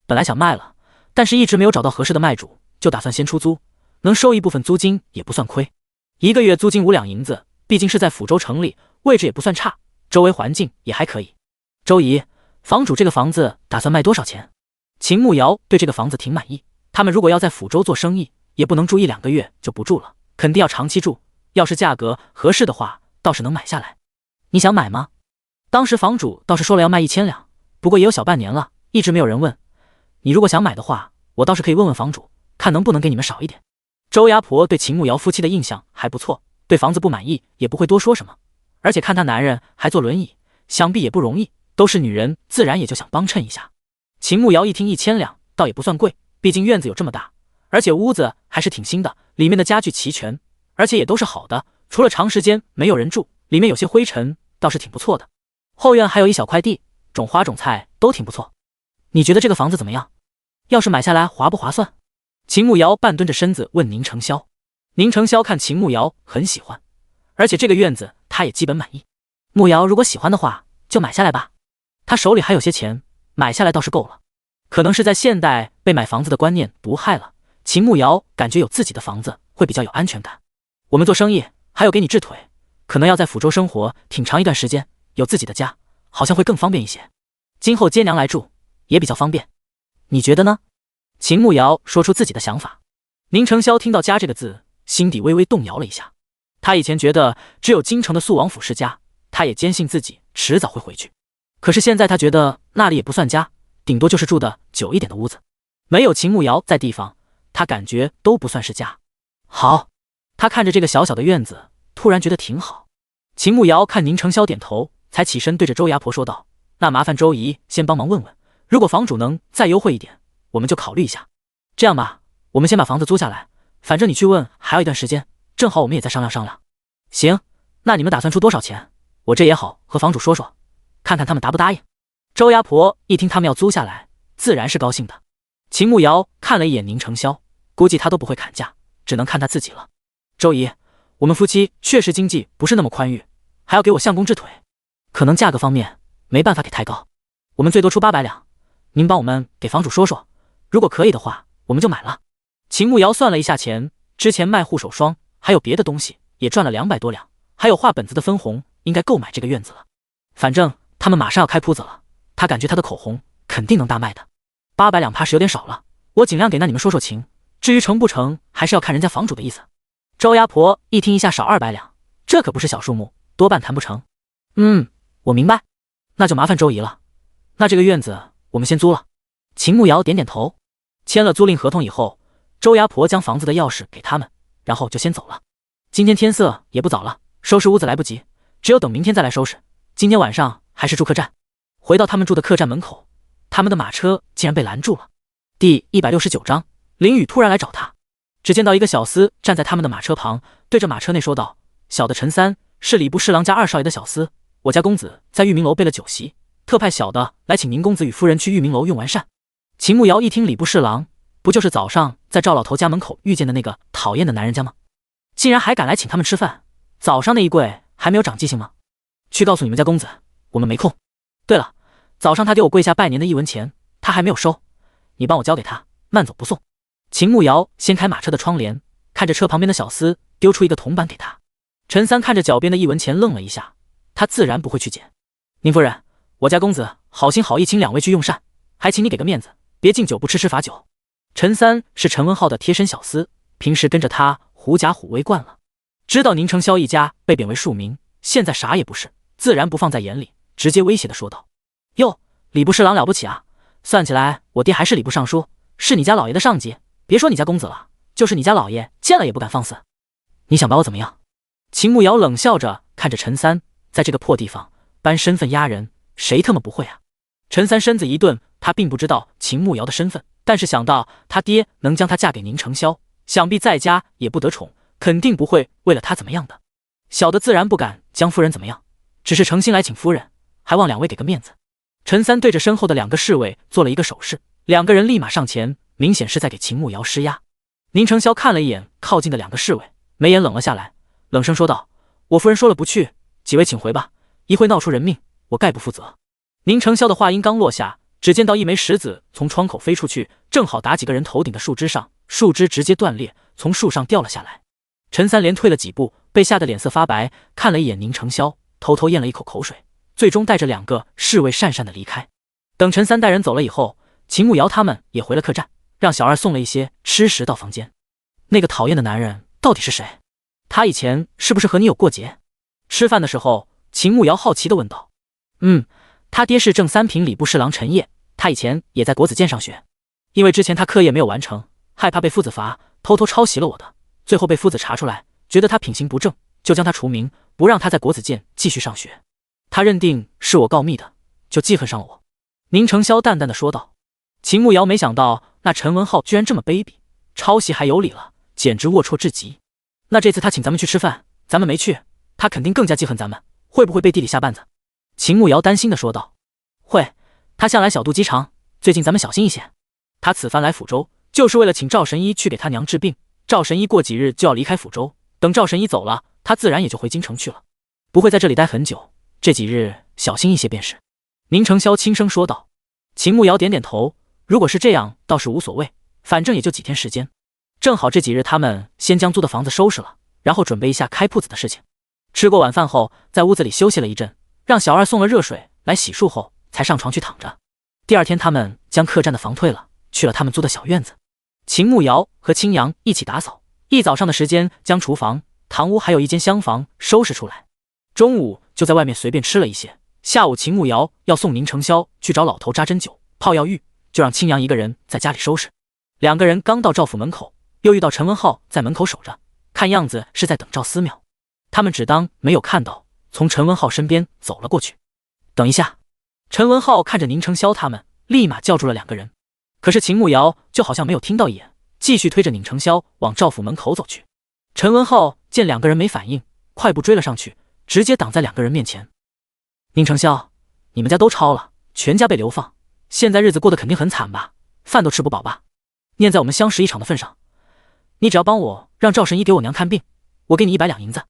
[SPEAKER 1] 本来想卖了，但是一直没有找到合适的卖主，就打算先出租，能收一部分租金也不算亏。1个月租金5两银子，毕竟是在抚州城里，位置也不算差，周围环境也还可以。周姨，房主这个房子打算卖多少钱？秦慕瑶对这个房子挺满意，他们如果要在抚州做生意，也不能住1-2个月就不住了，肯定要长期住，要是价格合适的话，倒是能买下来。你想买吗？当时房主倒是说了要卖1000两，不过也有小半年了，一直没有人问。你如果想买的话，我倒是可以问问房主，看能不能给你们少一点。周牙婆对秦慕瑶夫妻的印象还不错，对房子不满意也不会多说什么，而且看他男人还坐轮椅，想必也不容易，都是女人，自然也就想帮衬一下。秦慕瑶一听1000两，倒也不算贵，毕竟院子有这么大，而且屋子还是挺新的，里面的家具齐全，而且也都是好的，除了长时间没有人住，里面有些灰尘，倒是挺不错的。后院还有一小块地，种花种菜都挺不错。你觉得这个房子怎么样？要是买下来划不划算？秦慕瑶半蹲着身子问宁承霄。宁承霄看秦慕瑶很喜欢，而且这个院子他也基本满意。慕瑶如果喜欢的话，就买下来吧。他手里还有些钱，买下来倒是够了。可能是在现代被买房子的观念毒害了，秦慕瑶感觉有自己的房子会比较有安全感。我们做生意还有给你治腿，可能要在抚州生活挺长一段时间，有自己的家好像会更方便一些。今后接娘来住也比较方便，你觉得呢？秦慕瑶说出自己的想法。宁承霄听到家这个字，心底微微动摇了一下。他以前觉得只有京城的肃王府是家，他也坚信自己迟早会回去。可是现在他觉得那里也不算家，顶多就是住的久一点的屋子。没有秦慕瑶在地方，他感觉都不算是家。好，他看着这个小小的院子，突然觉得挺好。秦慕瑶看宁承霄点头，才起身对着周牙婆说道：“那麻烦周姨先帮忙问问，如果房主能再优惠一点，我们就考虑一下。这样吧，我们先把房子租下来，反正你去问还要一段时间，正好我们也再商量商量。”行，那你们打算出多少钱？我这也好和房主说说，看看他们答不答应。周牙婆一听他们要租下来，自然是高兴的。秦慕瑶看了一眼宁承霄，估计他都不会砍价，只能看他自己了。周姨，我们夫妻确实经济不是那么宽裕，还要给我相公治腿，可能价格方面没办法给太高，我们最多出800两，您帮我们给房主说说，如果可以的话，我们就买了。秦慕瑶算了一下钱，之前卖护手霜还有别的东西也赚了200多两，还有画本子的分红，应该够买这个院子了。反正他们马上要开铺子了，他感觉他的口红肯定能大卖的。800两怕是有点少了，我尽量给那你们说说情，至于成不成还是要看人家房主的意思。周牙婆一听一下少200两，这可不是小数目，多半谈不成。我明白，那就麻烦周姨了。那这个院子我们先租了。秦慕瑶点点头。签了租赁合同以后，周牙婆将房子的钥匙给他们，然后就先走了。今天天色也不早了，收拾屋子来不及，只有等明天再来收拾。今天晚上还是住客栈。回到他们住的客栈门口，他们的马车竟然被拦住了。第169章，林雨突然来找他。只见到一个小厮站在他们的马车旁，对着马车内说道：“小的陈三是礼部侍郎家2少爷的小厮，我家公子在玉明楼备了酒席，特派小的来请宁公子与夫人去玉明楼用完膳。”秦慕瑶一听礼部侍郎，不就是早上在赵老头家门口遇见的那个讨厌的男人家吗？竟然还敢来请他们吃饭，早上那一跪还没有长记性吗？去告诉你们家公子，我们没空。对了，早上他给我跪下拜年的1文钱，他还没有收，你帮我交给他，慢走不送。秦慕瑶掀开马车的窗帘，看着车旁边的小厮丢出一个铜板给他。陈三看着脚边的1文钱愣了一下，他自然不会去捡。宁夫人，我家公子好心好意请2位去用膳，还请你给个面子，别敬酒不吃吃罚酒。陈三是陈文浩的贴身小厮，平时跟着他狐假虎威惯了，知道宁承霄一家被贬为庶民，现在啥也不是，自然不放在眼里，直接威胁的说道：“哟，礼部侍郎了不起啊！算起来我爹还是礼部尚书，是你家老爷的上级，别说你家公子了，就是你家老爷见了也不敢放肆。你想把我怎么样？”秦慕瑶冷笑着看着陈三，在这个破地方搬身份压人，谁他妈不会啊？陈三身子一顿，他并不知道秦慕瑶的身份，但是想到他爹能将她嫁给宁承霄，想必在家也不得宠，肯定不会为了他怎么样的。小的自然不敢将夫人怎么样，只是诚心来请夫人，还望2位给个面子。陈三对着身后的2个侍卫做了一个手势，2个人立马上前，明显是在给秦慕瑶施压。宁承霄看了一眼靠近的2个侍卫，眉眼冷了下来，冷声说道：“我夫人说了不去，几位请回吧，一会闹出人命，我概不负责。”宁承霄的话音刚落下，只见到一枚石子从窗口飞出去，正好打几个人头顶的树枝上，树枝直接断裂，从树上掉了下来。陈三连退了几步，被吓得脸色发白，看了一眼宁承霄，偷偷咽了一口口水，最终带着2个侍卫讪讪的离开。等陈三带人走了以后，秦慕瑶他们也回了客栈，让小二送了一些吃食到房间。那个讨厌的男人到底是谁？他以前是不是和你有过节？吃饭的时候，秦慕瑶好奇地问道。他爹是正3品礼部侍郎陈烨，他以前也在国子监上学，因为之前他课业没有完成，害怕被夫子罚，偷偷抄袭了我的，最后被夫子查出来，觉得他品行不正，就将他除名，不让他在国子监继续上学。他认定是我告密的，就记恨上了我。宁承霄淡淡的说道。秦慕瑶没想到那陈文浩居然这么卑鄙，抄袭还有理了，简直龌龊至极。那这次他请咱们去吃饭，咱们没去，他肯定更加记恨咱们，会不会背地里下绊子？秦慕瑶担心的说道。会，他向来小肚鸡肠，最近咱们小心一些。他此番来抚州，就是为了请赵神医去给他娘治病，赵神医过几日就要离开抚州，等赵神医走了，他自然也就回京城去了，不会在这里待很久，这几日小心一些便是。宁承霄轻声说道。秦慕瑶点点头，如果是这样，倒是无所谓，反正也就几天时间。正好这几日他们先将租的房子收拾了，然后准备一下开铺子的事情。吃过晚饭后，在屋子里休息了一阵，让小二送了热水来洗漱后，才上床去躺着。第二天，他们将客栈的房退了，去了他们租的小院子。秦慕瑶和青阳一起打扫，一早上的时间将厨房、堂屋还有一间厢房收拾出来。中午就在外面随便吃了一些。下午秦慕瑶要送宁成霄去找老头扎针灸、泡药浴，就让青阳一个人在家里收拾。两个人刚到赵府门口，又遇到陈文浩在门口守着，看样子是在等赵思邈。他们只当没有看到，从陈文浩身边走了过去。等一下！陈文浩看着宁成霄他们，立马叫住了两个人。可是秦慕瑶就好像没有听到一眼，继续推着宁成霄往赵府门口走去。陈文浩见两个人没反应，快步追了上去，直接挡在两个人面前。宁成霄，你们家都抄了，全家被流放，现在日子过得肯定很惨吧？饭都吃不饱吧？念在我们相识一场的份上，你只要帮我让赵神医给我娘看病，我给你100两银子。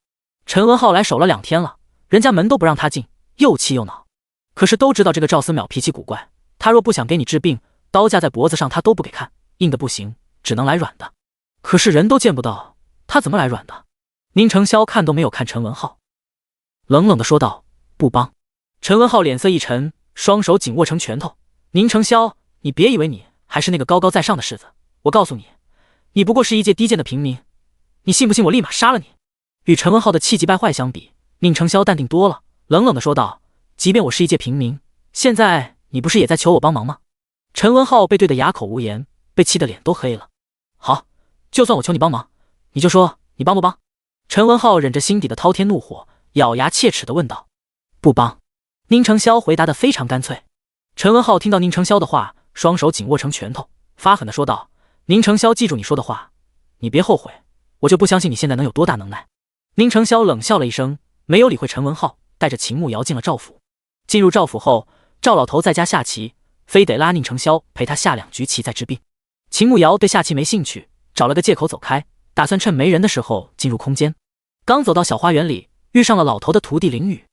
[SPEAKER 1] 陈文浩来守了2天了，人家门都不让他进，又气又恼。可是都知道这个赵思邈脾气古怪，他若不想给你治病，刀架在脖子上他都不给看，硬的不行，只能来软的。可是人都见不到，他怎么来软的？宁成霄看都没有看陈文浩，冷冷地说道：“不帮。”陈文浩脸色一沉，双手紧握成拳头。宁成霄，你别以为你还是那个高高在上的世子，我告诉你，你不过是一介低贱的平民，你信不信我立马杀了你？与陈文浩的气急败坏相比，宁成霄淡定多了，冷冷地说道：“即便我是一介平民，现在你不是也在求我帮忙吗？”陈文浩被对得哑口无言，被气得脸都黑了。好，就算我求你帮忙，你就说你帮不帮？陈文浩忍着心底的滔天怒火，咬牙切齿地问道：“不帮。”宁成霄回答得非常干脆。陈文浩听到宁成霄的话，双手紧握成拳头，发狠地说道：“宁成霄，记住你说的话，你别后悔，我就不相信你现在能有多大能耐。”宁成霄冷笑了一声，没有理会陈文浩，带着秦慕瑶进了赵府。进入赵府后，赵老头在家下棋，非得拉宁成霄陪他下2局棋再治病。秦慕瑶对下棋没兴趣，找了个借口走开，打算趁没人的时候进入空间。刚走到小花园里，遇上了老头的徒弟林雨。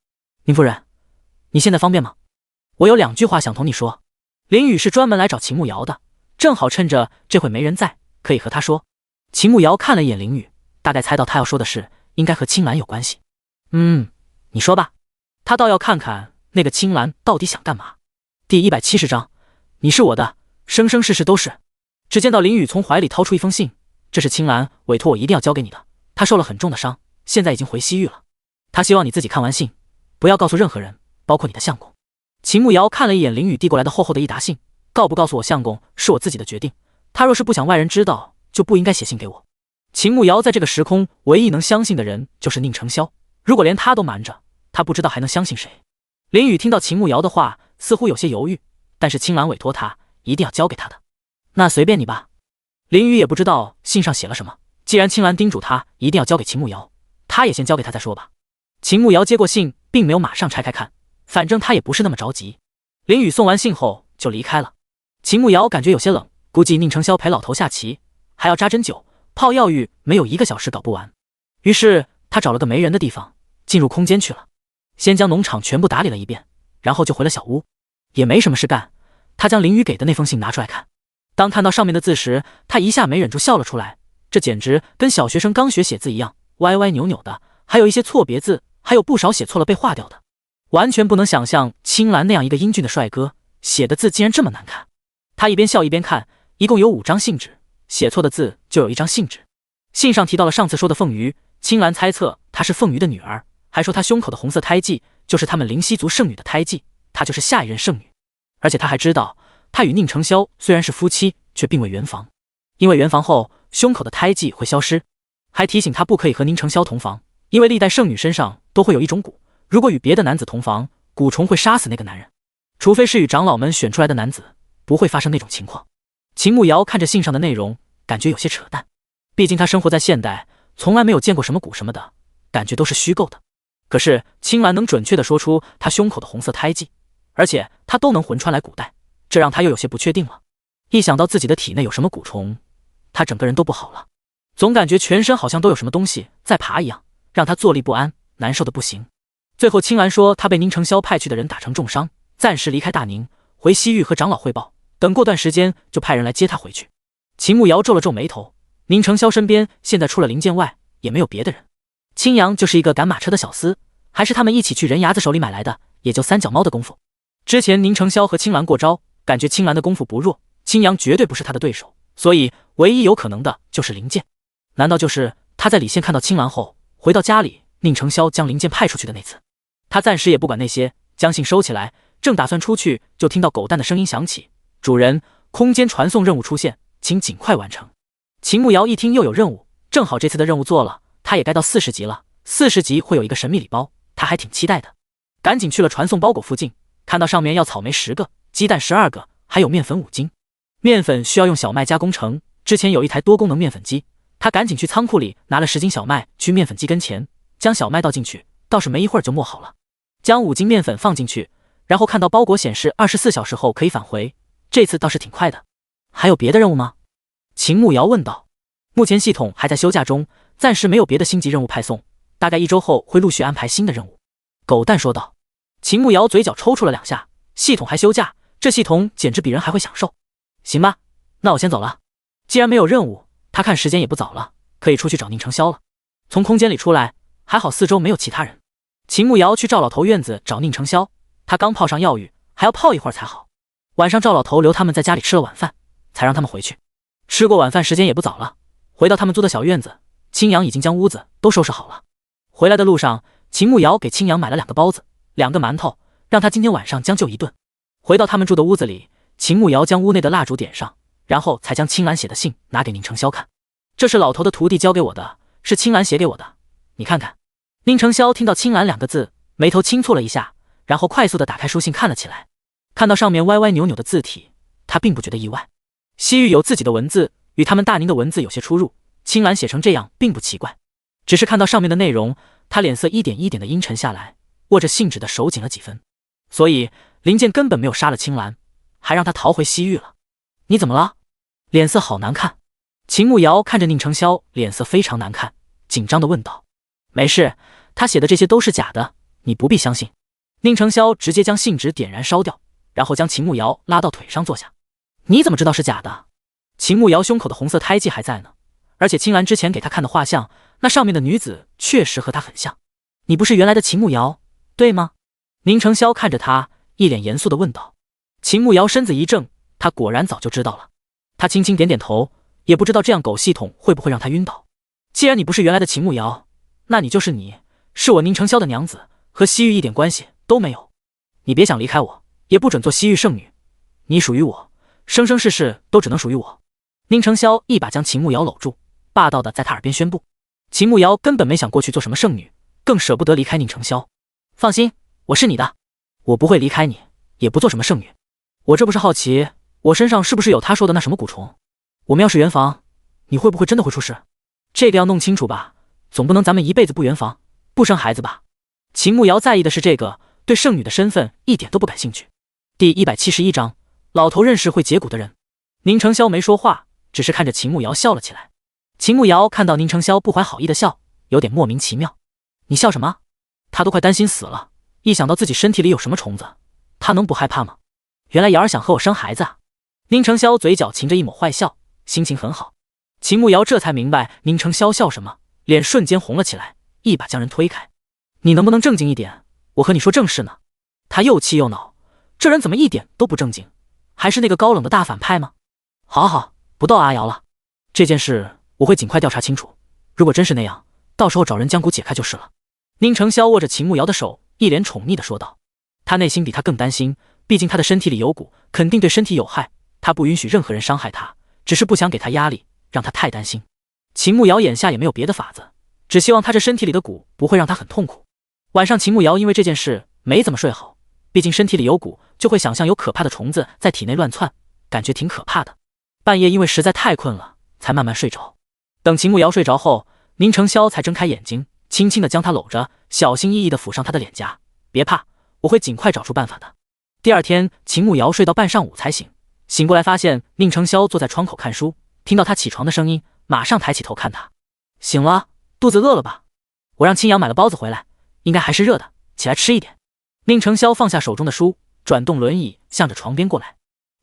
[SPEAKER 1] 宁夫人，你现在方便吗？我有2句话想同你说。林雨是专门来找秦慕瑶的，正好趁着这会没人在，可以和他说。秦慕瑶看了一眼林雨，大概猜到他要说的事应该和青兰有关系。你说吧。他倒要看看那个青兰到底想干嘛。第170章，你是我的，生生世世都是。只见到林雨从怀里掏出一封信，这是青兰委托我一定要交给你的，他受了很重的伤，现在已经回西域了。他希望你自己看完信，不要告诉任何人，包括你的相公。秦慕瑶看了一眼林雨递过来的厚厚的一沓信，告不告诉我相公是我自己的决定，他若是不想外人知道，就不应该写信给我。秦慕瑶在这个时空唯一能相信的人就是宁成霄，如果连他都瞒着，他不知道还能相信谁。林雨听到秦慕瑶的话，似乎有些犹豫，但是青兰委托他一定要交给他的，那随便你吧。林雨也不知道信上写了什么，既然青兰叮嘱他一定要交给秦慕瑶，他也先交给他再说吧。秦慕瑶接过信，并没有马上拆开看，反正他也不是那么着急。林雨送完信后就离开了。秦慕瑶感觉有些冷，估计宁成霄陪老头下棋，还要扎针灸、泡药浴，没有1个小时搞不完。于是他找了个没人的地方，进入空间去了。先将农场全部打理了一遍，然后就回了小屋。也没什么事干，他将林雨给的那封信拿出来看。当看到上面的字时，他一下没忍住笑了出来，这简直跟小学生刚学写字一样，歪歪扭扭的，还有一些错别字，还有不少写错了被划掉的。完全不能想象青兰那样一个英俊的帅哥写的字竟然这么难看。他一边笑一边看，一共有5张信纸，写错的字就有1张信纸。信上提到了上次说的凤鱼，青兰猜测她是凤鱼的女儿，还说她胸口的红色胎记就是他们灵犀族圣女的胎记，她就是下一任圣女。而且他还知道，她与宁成霄虽然是夫妻，却并未圆房，因为圆房后胸口的胎记会消失。还提醒她不可以和宁成霄同房，因为历代圣女身上都会有一种蛊，如果与别的男子同房，蛊虫会杀死那个男人，除非是与长老们选出来的男子，不会发生那种情况。秦慕瑶看着信上的内容，感觉有些扯淡，毕竟他生活在现代，从来没有见过什么蛊什么的，感觉都是虚构的。可是青兰能准确地说出他胸口的红色胎记，而且他都能魂穿来古代，这让他又有些不确定了。一想到自己的体内有什么蛊虫，他整个人都不好了，总感觉全身好像都有什么东西在爬一样，让他坐立不安，难受的不行。最后青兰说他被宁成霄派去的人打成重伤，暂时离开大宁，回西域和长老汇报，等过段时间就派人来接他回去。秦慕瑶皱了皱眉头，宁承霄身边现在除了林剑外也没有别的人，青阳就是一个赶马车的小厮，还是他们一起去人牙子手里买来的，也就三脚猫的功夫。之前宁承霄和青兰过招，感觉青兰的功夫不弱，青阳绝对不是他的对手，所以唯一有可能的就是林剑。难道就是他在李县看到青兰后，回到家里，宁承霄将林剑派出去的那次？他暂时也不管那些，将信收起来，正打算出去，就听到狗蛋的声音响起：“主人，空间传送任务出现，请尽快完成。”秦慕瑶一听又有任务，正好这次的任务做了，他也该到40级了，40级会有一个神秘礼包，他还挺期待的。赶紧去了传送包裹附近，看到上面要草莓10个，鸡蛋12个，还有面粉5斤。面粉需要用小麦加工成，之前有一台多功能面粉机，他赶紧去仓库里拿了10斤小麦去面粉机跟前，将小麦倒进去，倒是没一会儿就磨好了。将5斤面粉放进去，然后看到包裹显示24小时后可以返回，这次倒是挺快的。还有别的任务吗？秦慕瑶问道。目前系统还在休假中，暂时没有别的星级任务派送，大概1周后会陆续安排新的任务。狗蛋说道。秦慕瑶嘴角抽搐了2下，系统还休假，这系统简直比人还会享受。行吧，那我先走了。既然没有任务，他看时间也不早了，可以出去找宁承霄了。从空间里出来，还好四周没有其他人。秦慕瑶去赵老头院子找宁承霄，他刚泡上药浴，还要泡一会儿才好。晚上赵老头留他们在家里吃了晚饭，才让他们回去。吃过晚饭时间也不早了，回到他们租的小院子，青阳已经将屋子都收拾好了。回来的路上，秦慕瑶给青阳买了2个包子，2个馒头，让他今天晚上将就一顿。回到他们住的屋子里，秦慕瑶将屋内的蜡烛点上，然后才将青兰写的信拿给宁承霄看。这是老头的徒弟交给我的，是青兰写给我的，你看看。宁承霄听到青兰2个字，眉头轻蹙了一下，然后快速地打开书信看了起来。看到上面歪歪扭扭的字体，他并不觉得意外。西域有自己的文字，与他们大宁的文字有些出入，青兰写成这样并不奇怪。只是看到上面的内容，他脸色一点一点的阴沉下来，握着信纸的手紧了几分。所以林剑根本没有杀了青兰，还让他逃回西域了。你怎么了？脸色好难看。秦慕瑶看着宁承霄脸色非常难看，紧张地问道。没事，他写的这些都是假的，你不必相信。宁承霄直接将信纸点燃烧掉，然后将秦慕瑶拉到腿上坐下。你怎么知道是假的？秦慕瑶胸口的红色胎记还在呢，而且青兰之前给他看的画像，那上面的女子确实和他很像。你不是原来的秦慕瑶，对吗？宁承霄看着他，一脸严肃地问道。秦慕瑶身子一怔，他果然早就知道了。他轻轻点点头，也不知道这样狗系统会不会让他晕倒。既然你不是原来的秦慕瑶，那你就是你，是我宁承霄的娘子，和西域一点关系都没有。你别想离开我，也不准做西域圣女，你属于我，生生世世都只能属于我。宁承霄一把将秦慕瑶搂住，霸道的在他耳边宣布。秦慕瑶根本没想过去做什么圣女，更舍不得离开宁承霄。放心，我是你的，我不会离开你，也不做什么圣女。我这不是好奇，我身上是不是有他说的那什么蛊虫？我们要是圆房，你会不会真的会出事？这个要弄清楚吧，总不能咱们一辈子不圆房，不生孩子吧？秦慕瑶在意的是这个，对圣女的身份一点都不感兴趣。第171章，老头认识会解蛊的人。宁承霄没说话，只是看着秦慕瑶笑了起来。秦慕瑶看到宁承霄不怀好意的笑，有点莫名其妙。你笑什么？他都快担心死了，一想到自己身体里有什么虫子，他能不害怕吗？原来瑶儿想和我生孩子啊！宁承霄嘴角噙着一抹坏笑，心情很好。秦慕瑶这才明白宁承霄笑什么，脸瞬间红了起来，一把将人推开。你能不能正经一点？我和你说正事呢。他又气又恼，这人怎么一点都不正经？还是那个高冷的大反派吗？好好，不逗阿瑶了。这件事我会尽快调查清楚，如果真是那样，到时候找人将蛊解开就是了。宁承霄握着秦慕瑶的手，一脸宠溺地说道。他内心比他更担心，毕竟他的身体里有蛊，肯定对身体有害，他不允许任何人伤害他，只是不想给他压力，让他太担心。秦慕瑶眼下也没有别的法子，只希望他这身体里的蛊不会让他很痛苦。晚上秦慕瑶因为这件事没怎么睡好，毕竟身体里有蛊，就会想象有可怕的虫子在体内乱窜，感觉挺可怕的。半夜因为实在太困了，才慢慢睡着。等秦慕瑶睡着后，宁承霄才睁开眼睛，轻轻地将她搂着，小心翼翼地抚上她的脸颊。别怕，我会尽快找出办法的。第二天，秦慕瑶睡到半上午才醒，醒过来发现宁承霄坐在窗口看书，听到他起床的声音，马上抬起头看他。醒了，肚子饿了吧？我让青阳买了包子回来，应该还是热的，起来吃一点。宁承霄放下手中的书，转动轮椅向着床边过来。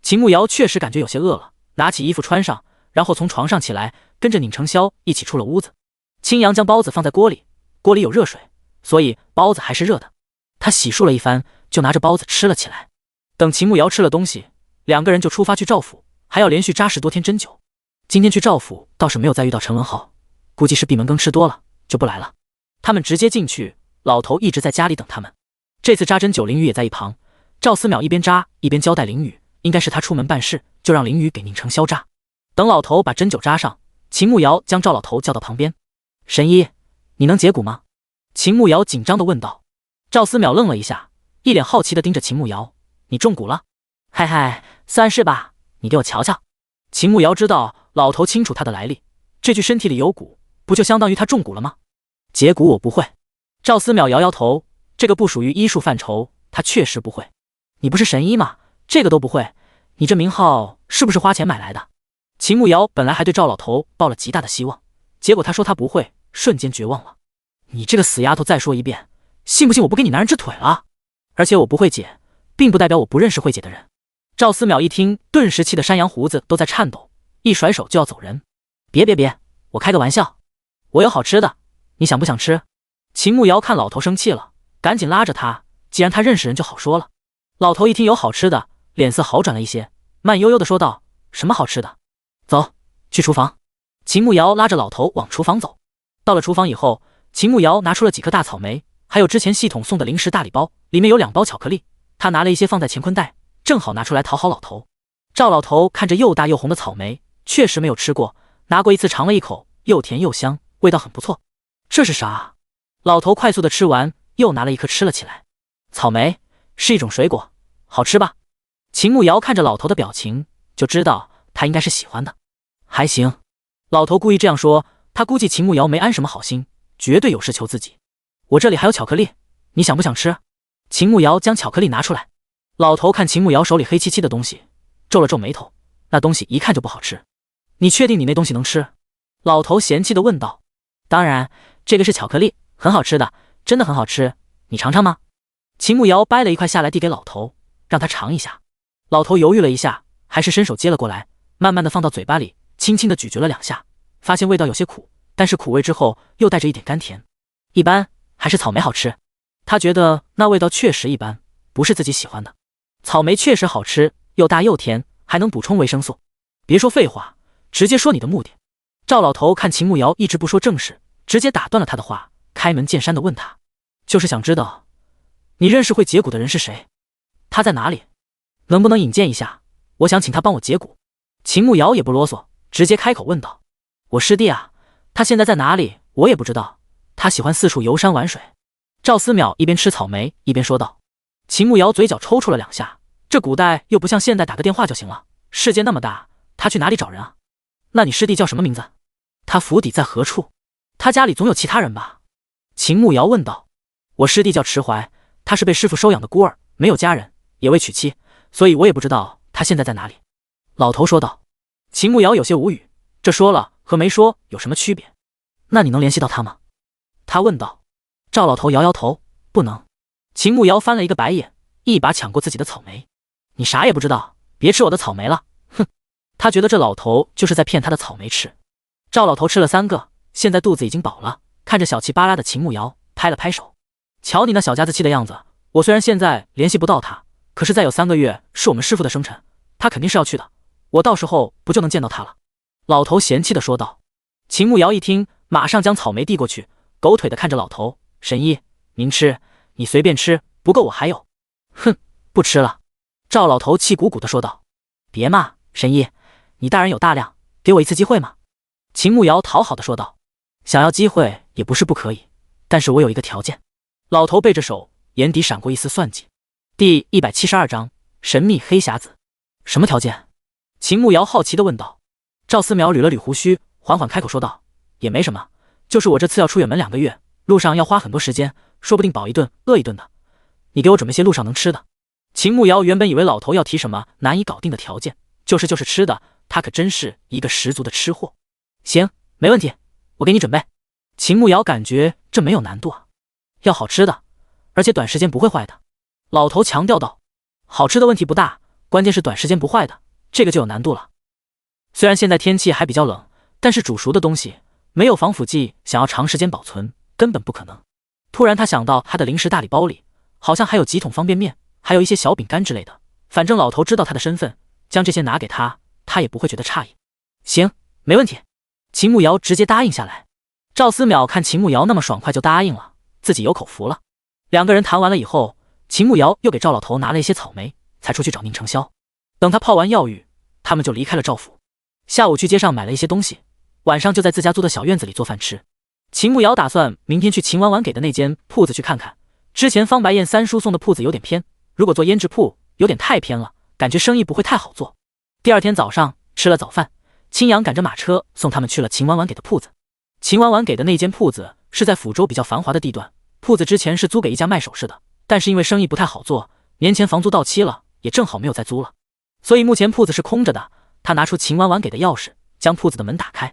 [SPEAKER 1] 秦慕瑶确实感觉有些饿了，拿起衣服穿上，然后从床上起来，跟着宁成霄一起出了屋子。青阳将包子放在锅里，锅里有热水，所以包子还是热的。他洗漱了一番，就拿着包子吃了起来。等秦慕瑶吃了东西，两个人就出发去赵府，还要连续扎10多天针灸。今天去赵府倒是没有再遇到陈文浩，估计是闭门羹吃多了就不来了。他们直接进去，老头一直在家里等他们。这次扎针灸，林雨也在一旁。赵思邈一边扎一边交代林雨，应该是他出门办事，就让林雨给宁成霄扎。等老头把针灸扎上，秦慕瑶将赵老头叫到旁边：“神医，你能解骨吗？”秦慕瑶紧张地问道。赵思邈愣了一下，一脸好奇地盯着秦慕瑶：“你中蛊了？”“嗨嗨，算是吧，你给我瞧瞧。”秦慕瑶知道老头清楚他的来历，这具身体里有蛊，不就相当于他中蛊了吗？解蛊我不会。赵思邈摇摇头，这个不属于医术范畴，他确实不会。你不是神医吗？这个都不会，你这名号是不是花钱买来的？秦慕瑶本来还对赵老头抱了极大的希望，结果他说他不会，瞬间绝望了。你这个死丫头，再说一遍，信不信我不给你男人治腿了？而且我不会解，并不代表我不认识会解的人。赵思邈一听，顿时气得山羊胡子都在颤抖，一甩手就要走人。别，我开个玩笑，我有好吃的，你想不想吃？秦慕瑶看老头生气了，赶紧拉着他，既然他认识人就好说了。老头一听有好吃的，脸色好转了一些，慢悠悠地说道：“什么好吃的？走，去厨房。”秦慕瑶拉着老头往厨房走。到了厨房以后，秦慕瑶拿出了几颗大草莓，还有之前系统送的零食大礼包，里面有2包巧克力。他拿了一些放在乾坤袋，正好拿出来讨好老头。赵老头看着又大又红的草莓，确实没有吃过，拿过一次尝了一口，又甜又香，味道很不错。这是啥？老头快速的吃完，又拿了一颗吃了起来。草莓是一种水果，好吃吧？秦慕瑶看着老头的表情，就知道他应该是喜欢的。还行。老头故意这样说，他估计秦慕瑶没安什么好心，绝对有事求自己。我这里还有巧克力，你想不想吃？秦慕瑶将巧克力拿出来。老头看秦慕瑶手里黑漆漆的东西，皱了皱眉头，那东西一看就不好吃。你确定你那东西能吃？老头嫌弃地问道。当然，这个是巧克力，很好吃的，真的很好吃，你尝尝吗？秦慕瑶掰了一块下来递给老头，让他尝一下。老头犹豫了一下，还是伸手接了过来，慢慢地放到嘴巴里，轻轻地咀嚼了2下，发现味道有些苦，但是苦味之后又带着一点甘甜。一般，还是草莓好吃。他觉得那味道确实一般，不是自己喜欢的。草莓确实好吃，又大又甜，还能补充维生素。别说废话，直接说你的目的。赵老头看秦慕瑶一直不说正事，直接打断了他的话，开门见山地问他：“就是想知道，你认识会解蛊的人是谁？他在哪里？能不能引荐一下？我想请他帮我解蛊。”秦慕瑶也不啰嗦，直接开口问道：“我师弟啊，他现在在哪里？我也不知道。他喜欢四处游山玩水。”赵思邈一边吃草莓一边说道。秦慕瑶嘴角抽搐了2下，这古代又不像现代打个电话就行了，世界那么大，他去哪里找人啊？那你师弟叫什么名字？他府邸在何处？他家里总有其他人吧？秦慕瑶问道。我师弟叫迟怀，他是被师父收养的孤儿，没有家人，也未娶妻，所以我也不知道他现在在哪里。老头说道。秦慕瑶有些无语，这说了和没说有什么区别？那你能联系到他吗？他问道。赵老头摇摇头，不能。秦慕瑶翻了一个白眼，一把抢过自己的草莓。你啥也不知道，别吃我的草莓了，哼！他觉得这老头就是在骗他的草莓吃。赵老头吃了3个，现在肚子已经饱了，看着小气巴拉的秦慕瑶，拍了拍手。瞧你那小家子气的样子，我虽然现在联系不到他，可是再有3个月是我们师父的生辰，他肯定是要去的，我到时候不就能见到他了？老头嫌弃地说道。秦慕瑶一听，马上将草莓递过去，狗腿地看着老头：“神医，您吃，你随便吃，不够我还有。”“哼，不吃了。”赵老头气鼓鼓地说道。“别嘛，神医，你大人有大量，给我一次机会嘛。”秦慕瑶讨好地说道。“想要机会也不是不可以，但是我有一个条件。”老头背着手，眼底闪过一丝算计。第172章神秘黑匣子。什么条件？秦慕瑶好奇地问道。赵思邈捋了捋胡须，缓缓开口说道：“也没什么，就是我这次要出远门2个月，路上要花很多时间，说不定饱一顿饿一顿的，你给我准备些路上能吃的。”秦慕瑶原本以为老头要提什么难以搞定的条件，就是吃的，他可真是一个十足的吃货。行，没问题，我给你准备。秦慕瑶感觉这没有难度啊，要好吃的，而且短时间不会坏的。老头强调道。好吃的问题不大，关键是短时间不坏的，这个就有难度了。虽然现在天气还比较冷，但是煮熟的东西没有防腐剂，想要长时间保存根本不可能。突然他想到他的零食大礼包里好像还有几桶方便面，还有一些小饼干之类的，反正老头知道他的身份，将这些拿给他，他也不会觉得诧异。行，没问题。秦慕瑶直接答应下来。赵思邈看秦慕瑶那么爽快就答应了，自己有口福了。两个人谈完了以后，秦慕瑶又给赵老头拿了一些草莓，才出去找宁承霄。等他泡完药浴，他们就离开了赵府。下午去街上买了一些东西，晚上就在自家租的小院子里做饭吃。秦慕瑶打算明天去秦婉婉给的那间铺子去看看，之前方白燕三叔送的铺子有点偏，如果做胭脂铺有点太偏了，感觉生意不会太好做。第二天早上吃了早饭，青阳赶着马车送他们去了秦婉婉给的铺子。秦婉婉给的那间铺子是在抚州比较繁华的地段，铺子之前是租给一家卖首饰的，但是因为生意不太好做，年前房租到期了，也正好没有再租了，所以目前铺子是空着的。他拿出秦婉婉给的钥匙，将铺子的门打开，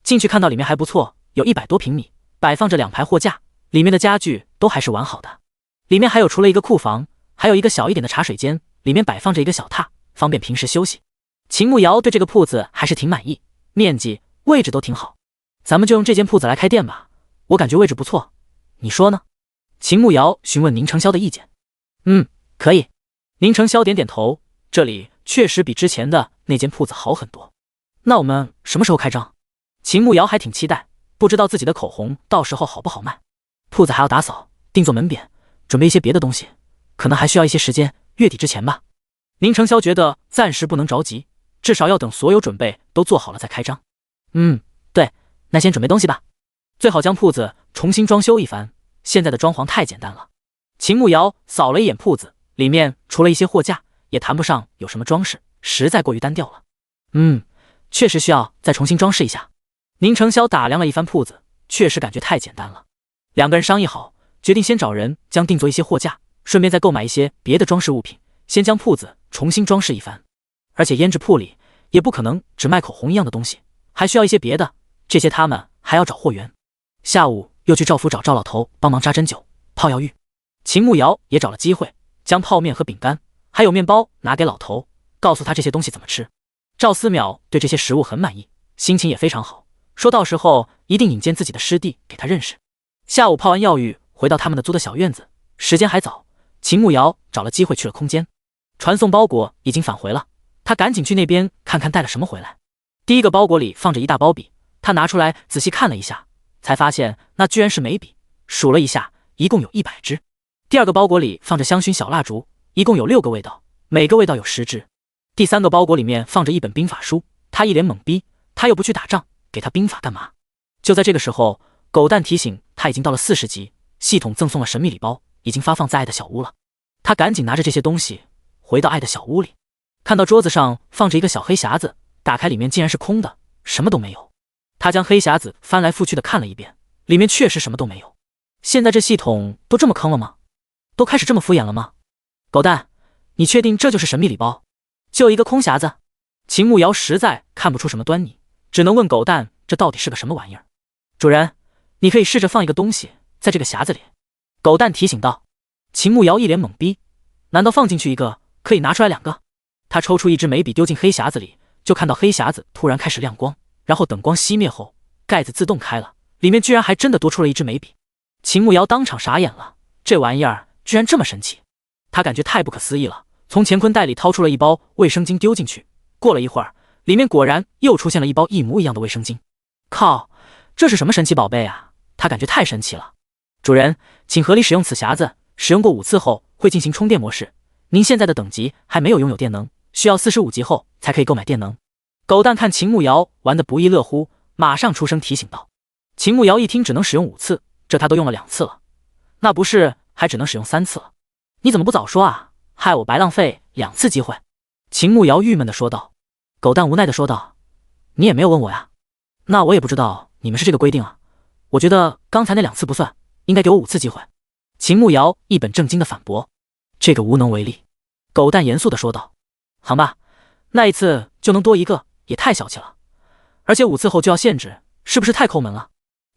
[SPEAKER 1] 进去看到里面还不错，有100多平米，摆放着2排货架，里面的家具都还是完好的。里面还有除了一个库房，还有一个小一点的茶水间，里面摆放着一个小榻，方便平时休息。秦慕瑶对这个铺子还是挺满意，面积、位置都挺好。咱们就用这间铺子来开店吧，我感觉位置不错，你说呢？秦慕瑶询问宁承霄的意见。可以。宁承霄点点头，这里确实比之前的那间铺子好很多。那我们什么时候开张？秦慕瑶还挺期待，不知道自己的口红到时候好不好卖。铺子还要打扫，定做门匾，准备一些别的东西，可能还需要一些时间，月底之前吧。宁承霄觉得暂时不能着急，至少要等所有准备都做好了再开张。对，那先准备东西吧。最好将铺子重新装修一番，现在的装潢太简单了。秦慕瑶扫了一眼铺子，里面除了一些货架，也谈不上有什么装饰，实在过于单调了。确实需要再重新装饰一下。宁承霄打量了一番铺子，确实感觉太简单了。两个人商议好，决定先找人将定做一些货架，顺便再购买一些别的装饰物品，先将铺子重新装饰一番。而且胭脂铺里也不可能只卖口红一样的东西，还需要一些别的，这些他们还要找货源。下午又去赵府找赵老头帮忙扎针灸、泡药浴。秦慕瑶也找了机会，将泡面和饼干还有面包拿给老头，告诉他这些东西怎么吃。赵思邈对这些食物很满意，心情也非常好，说到时候一定引荐自己的师弟给他认识。下午泡完药浴，回到他们的租的小院子，时间还早，秦慕瑶找了机会去了空间。传送包裹已经返回了，他赶紧去那边看看带了什么回来。第一个包裹里放着一大包笔，他拿出来仔细看了一下，才发现那居然是眉笔，数了一下，一共有100支。第二个包裹里放着香薰小蜡烛，一共有6个味道，每个味道有10支。第三个包裹里面放着一本兵法书，他一脸懵逼，他又不去打仗，给他兵法干嘛？就在这个时候，狗蛋提醒他已经到了40级，系统赠送了神秘礼包，已经发放在爱的小屋了。他赶紧拿着这些东西回到爱的小屋里，看到桌子上放着一个小黑匣子，打开里面竟然是空的，什么都没有。他将黑匣子翻来覆去的看了一遍，里面确实什么都没有。现在这系统都这么坑了吗？都开始这么敷衍了吗？狗蛋，你确定这就是神秘礼包？就一个空匣子？秦慕瑶实在看不出什么端倪，只能问狗蛋这到底是个什么玩意儿。主人，你可以试着放一个东西在这个匣子里。狗蛋提醒道。秦慕瑶一脸懵逼，难道放进去一个可以拿出来2个？他抽出一支眉笔丢进黑匣子里，就看到黑匣子突然开始亮光，然后等光熄灭后，盖子自动开了，里面居然还真的多出了一支眉笔。秦慕瑶当场傻眼了，这玩意儿居然这么神奇，他感觉太不可思议了，从乾坤袋里掏出了一包卫生巾丢进去，过了一会儿，里面果然又出现了一包一模一样的卫生巾。靠，这是什么神奇宝贝啊？他感觉太神奇了。主人，请合理使用此匣子，使用过5次后会进行充电模式，您现在的等级还没有拥有电能，需要45级后才可以购买电能。狗蛋看秦慕瑶玩得不亦乐乎，马上出声提醒道。秦慕瑶一听只能使用5次，这他都用了2次了，那不是还只能使用3次了？你怎么不早说啊，害我白浪费2次机会。秦慕瑶郁闷地说道。狗蛋无奈地说道，你也没有问我呀。那我也不知道你们是这个规定啊，我觉得刚才那2次不算，应该给我5次机会。秦慕瑶一本正经地反驳。这个无能为力。狗蛋严肃地说道。好吧，那一次就能多一个，也太小气了，而且5次后就要限制，是不是太抠门了？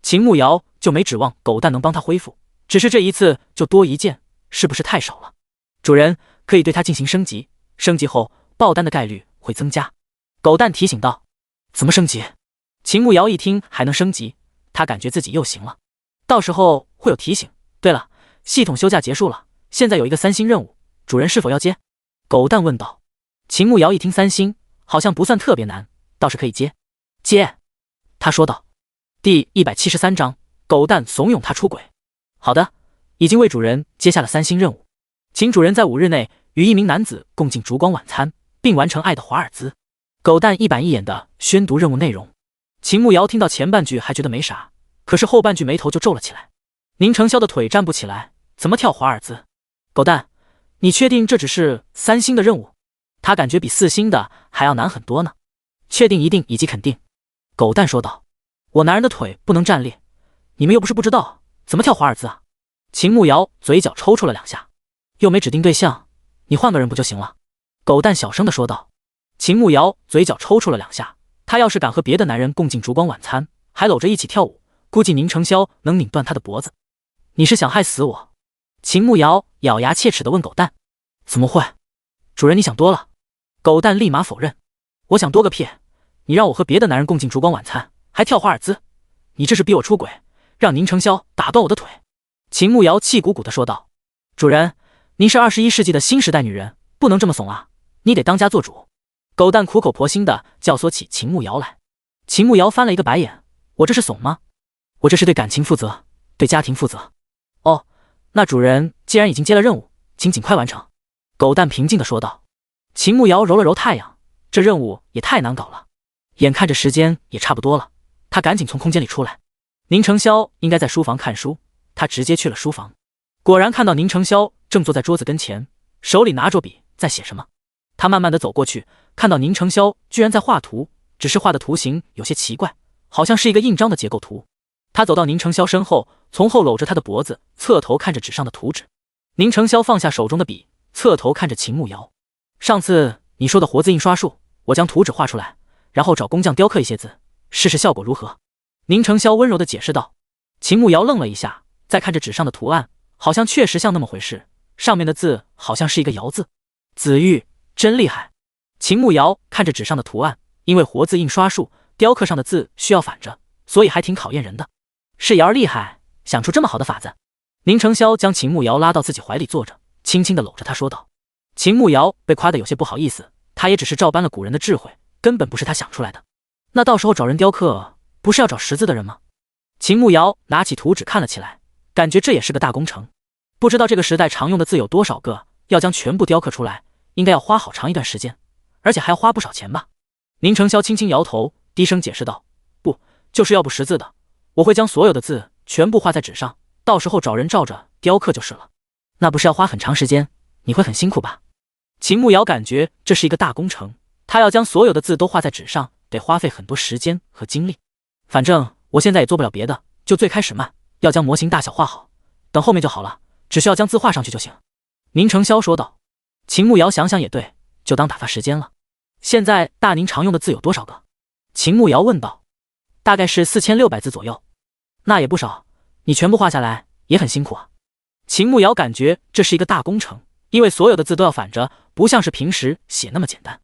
[SPEAKER 1] 秦慕瑶就没指望狗蛋能帮他恢复，只是这一次就多一件，是不是太少了？主人可以对它进行升级，升级后爆单的概率会增加。狗蛋提醒道：“怎么升级？”秦慕瑶一听还能升级，他感觉自己又行了。到时候会有提醒。对了，系统休假结束了，现在有一个3星任务，主人是否要接？狗蛋问道。秦慕瑶一听3星，好像不算特别难，倒是可以接。接，他说道。第173章，狗蛋怂恿他出轨。好的，已经为主人接下了3星任务，请主人在5日内与一名男子共进烛光晚餐，并完成爱的华尔兹。狗蛋一板一眼地宣读任务内容。秦慕瑶听到前半句还觉得没啥，可是后半句眉头就皱了起来。宁承霄的腿站不起来，怎么跳华尔兹？狗蛋，你确定这只是3星的任务？他感觉比4星的还要难很多呢。确定、一定以及肯定。狗蛋说道。我男人的腿不能站立，你们又不是不知道，怎么跳华尔兹啊？秦慕瑶嘴角抽搐了2下，又没指定对象，你换个人不就行了？狗蛋小声地说道。秦慕瑶嘴角抽搐了2下，他要是敢和别的男人共进烛光晚餐，还搂着一起跳舞，估计宁承霄能拧断他的脖子。你是想害死我？秦慕瑶咬牙切齿地问狗蛋。怎么会？主人你想多了。狗蛋立马否认。我想多个屁，你让我和别的男人共进烛光晚餐，还跳华尔兹，你这是逼我出轨，让宁承霄打断我的腿。秦慕瑶气鼓鼓地说道。主人，您是21世纪的新时代女人，不能这么怂啊，你得当家做主。狗蛋苦口婆心地教唆起秦慕瑶来。秦慕瑶翻了一个白眼，我这是怂吗？我这是对感情负责，对家庭负责。哦，那主人既然已经接了任务，请尽快完成。狗蛋平静地说道。秦慕瑶揉了揉太阳，这任务也太难搞了。眼看着时间也差不多了，他赶紧从空间里出来。宁承霄应该在书房看书，他直接去了书房。果然看到宁承霄正坐在桌子跟前，手里拿着笔在写什么。他慢慢地走过去，看到宁承霄居然在画图，只是画的图形有些奇怪，好像是一个印章的结构图。他走到宁承霄身后，从后搂着他的脖子，侧头看着纸上的图纸。宁承霄放下手中的笔，侧头看着秦慕瑶。上次你说的活字印刷术，我将图纸画出来，然后找工匠雕刻一些字，试试效果如何？宁承霄温柔地解释道。秦慕瑶愣了一下，再看着纸上的图案，好像确实像那么回事，上面的字好像是一个瑶字。子玉真厉害。秦慕瑶看着纸上的图案，因为活字印刷术，雕刻上的字需要反着，所以还挺考验人的。是瑶儿厉害，想出这么好的法子。宁承霄将秦慕瑶拉到自己怀里坐着，轻轻地搂着她说道。秦慕瑶被夸得有些不好意思，他也只是照搬了古人的智慧，根本不是他想出来的。那到时候找人雕刻，不是要找识字的人吗？秦慕瑶拿起图纸看了起来，感觉这也是个大工程。不知道这个时代常用的字有多少个，要将全部雕刻出来，应该要花好长一段时间，而且还要花不少钱吧？宁承霄轻轻摇头，低声解释道：不，就是要不识字的，我会将所有的字全部画在纸上，到时候找人照着雕刻就是了。那不是要花很长时间，你会很辛苦吧？秦慕瑶感觉这是一个大工程，他要将所有的字都画在纸上，得花费很多时间和精力。反正我现在也做不了别的，就最开始慢，要将模型大小画好，等后面就好了，只需要将字画上去就行。宁承霄说道。秦慕瑶想想也对，就当打发时间了。现在大宁常用的字有多少个？秦慕瑶问道。大概是4600字左右。那也不少，你全部画下来也很辛苦啊。秦慕瑶感觉这是一个大工程，因为所有的字都要反着，不像是平时写那么简单。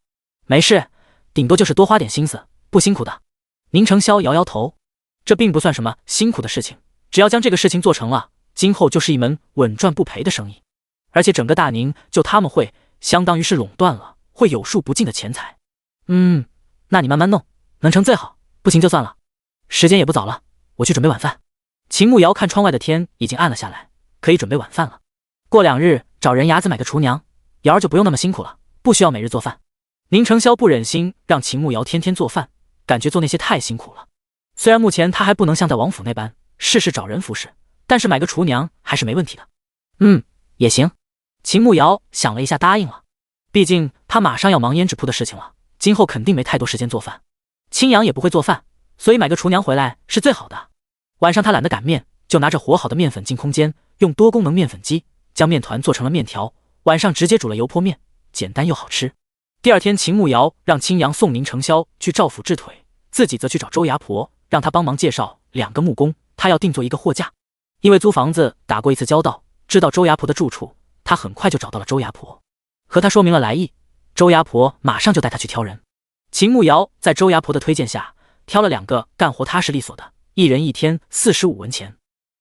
[SPEAKER 1] 没事，顶多就是多花点心思，不辛苦的。宁承霄摇摇头，这并不算什么辛苦的事情，只要将这个事情做成了，今后就是一门稳赚不赔的生意。而且整个大宁就他们会，相当于是垄断了，会有数不尽的钱财。那你慢慢弄，能成最好，不行就算了。时间也不早了，我去准备晚饭。秦慕瑶看窗外的天已经暗了下来，可以准备晚饭了。过2日找人牙子买个厨娘，瑶儿就不用那么辛苦了，不需要每日做饭。宁承霄不忍心让秦慕瑶天天做饭，感觉做那些太辛苦了。虽然目前他还不能像在王府那般事事找人服侍，但是买个厨娘还是没问题的。也行。秦慕瑶想了一下答应了，毕竟他马上要忙胭脂铺的事情了，今后肯定没太多时间做饭。青阳也不会做饭，所以买个厨娘回来是最好的。晚上他懒得擀面，就拿着和好的面粉进空间，用多功能面粉机将面团做成了面条，晚上直接煮了油泼面，简单又好吃。第二天，秦慕瑶让青阳送宁承霄去赵府治腿，自己则去找周牙婆，让他帮忙介绍2个木工，他要定做一个货架。因为租房子打过一次交道，知道周牙婆的住处，他很快就找到了周牙婆，和他说明了来意。周牙婆马上就带他去挑人。秦慕瑶在周牙婆的推荐下，挑了2个干活踏实利索的，一人1天45文钱，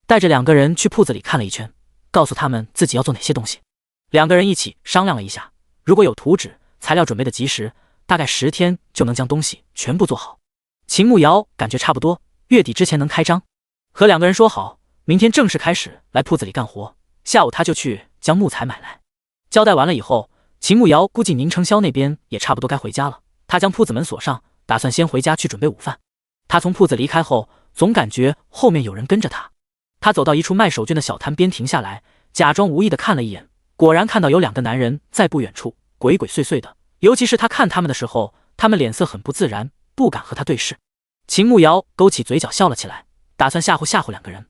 [SPEAKER 1] 带着2个人去铺子里看了一圈，告诉他们自己要做哪些东西。2个人一起商量了一下，如果有图纸材料准备的及时，大概10天就能将东西全部做好。秦慕瑶感觉差不多，月底之前能开张。和2个人说好，明天正式开始来铺子里干活，下午他就去将木材买来。交代完了以后，秦慕瑶估计宁承霄那边也差不多该回家了，他将铺子门锁上，打算先回家去准备午饭。他从铺子离开后，总感觉后面有人跟着他。他走到一处卖手绢的小摊边停下来，假装无意的看了一眼，果然看到有2个男人在不远处鬼鬼祟祟的，尤其是他看他们的时候，他们脸色很不自然，不敢和他对视。秦慕瑶勾起嘴角笑了起来，打算吓唬吓唬2个人。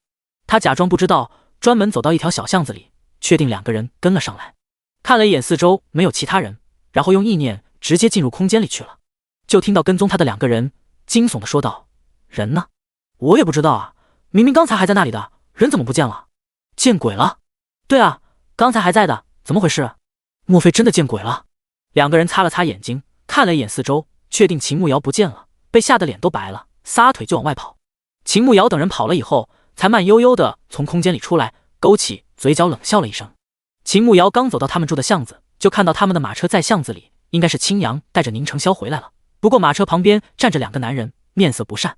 [SPEAKER 1] 他假装不知道，专门走到一条小巷子里，确定2个人跟了上来，看了一眼四周没有其他人，然后用意念直接进入空间里去了。就听到跟踪他的2个人惊悚的说道：“人呢？我也不知道啊，明明刚才还在那里的，人怎么不见了？见鬼了！对啊，刚才还在的，怎么回事？莫非真的见鬼了？”2个人擦了擦眼睛，看了一眼四周，确定秦慕瑶不见了，被吓得脸都白了，撒腿就往外跑。秦慕瑶等人跑了以后，才慢悠悠的从空间里出来，勾起嘴角冷笑了一声。秦慕瑶刚走到他们住的巷子，就看到他们的马车在巷子里，应该是青阳带着宁承霄回来了。不过马车旁边站着2个男人，面色不善。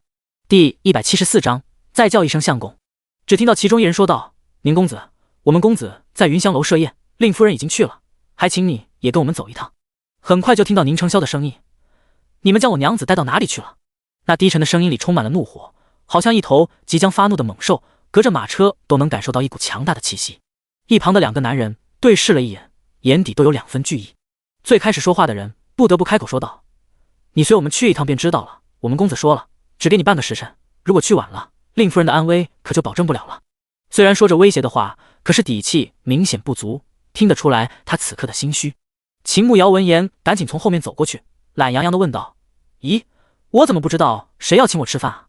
[SPEAKER 1] 第174章，再叫一声相公。只听到其中一人说道：“宁公子，我们公子在云香楼设宴，令夫人已经去了，还请你也跟我们走一趟。”很快就听到宁承霄的声音：“你们将我娘子带到哪里去了？”那低沉的声音里充满了怒火，好像一头即将发怒的猛兽，隔着马车都能感受到一股强大的气息。一旁的2个男人对视了一眼，眼底都有2分惧意。最开始说话的人不得不开口说道：“你随我们去一趟便知道了，我们公子说了，只给你半个时辰，如果去晚了，令夫人的安危可就保证不了了。”虽然说着威胁的话，可是底气明显不足，听得出来他此刻的心虚。秦慕瑶闻言赶紧从后面走过去，懒洋洋地问道：“咦，我怎么不知道谁要请我吃饭啊？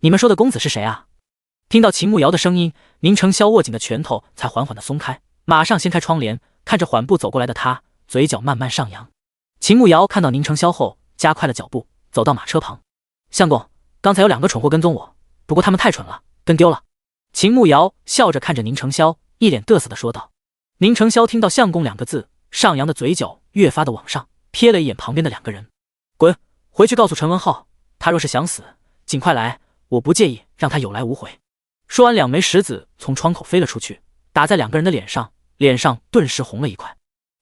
[SPEAKER 1] 你们说的公子是谁啊？”听到秦慕瑶的声音，宁承霄握紧的拳头才缓缓地松开，马上掀开窗帘，看着缓步走过来的他，嘴角慢慢上扬。秦慕瑶看到宁承霄后，加快了脚步，走到马车旁：“相公，刚才有2个蠢货跟踪我，不过他们太蠢了，跟丢了。”秦慕瑶笑着看着宁承霄，一脸得瑟地说道。宁承霄听到相公2个字，上扬的嘴角越发的往上，瞥了一眼旁边的2个人：“滚，回去告诉陈文浩，他若是想死，尽快来，我不介意让他有来无回。”说完，2枚石子从窗口飞了出去，打在2个人的脸上，脸上顿时红了一块。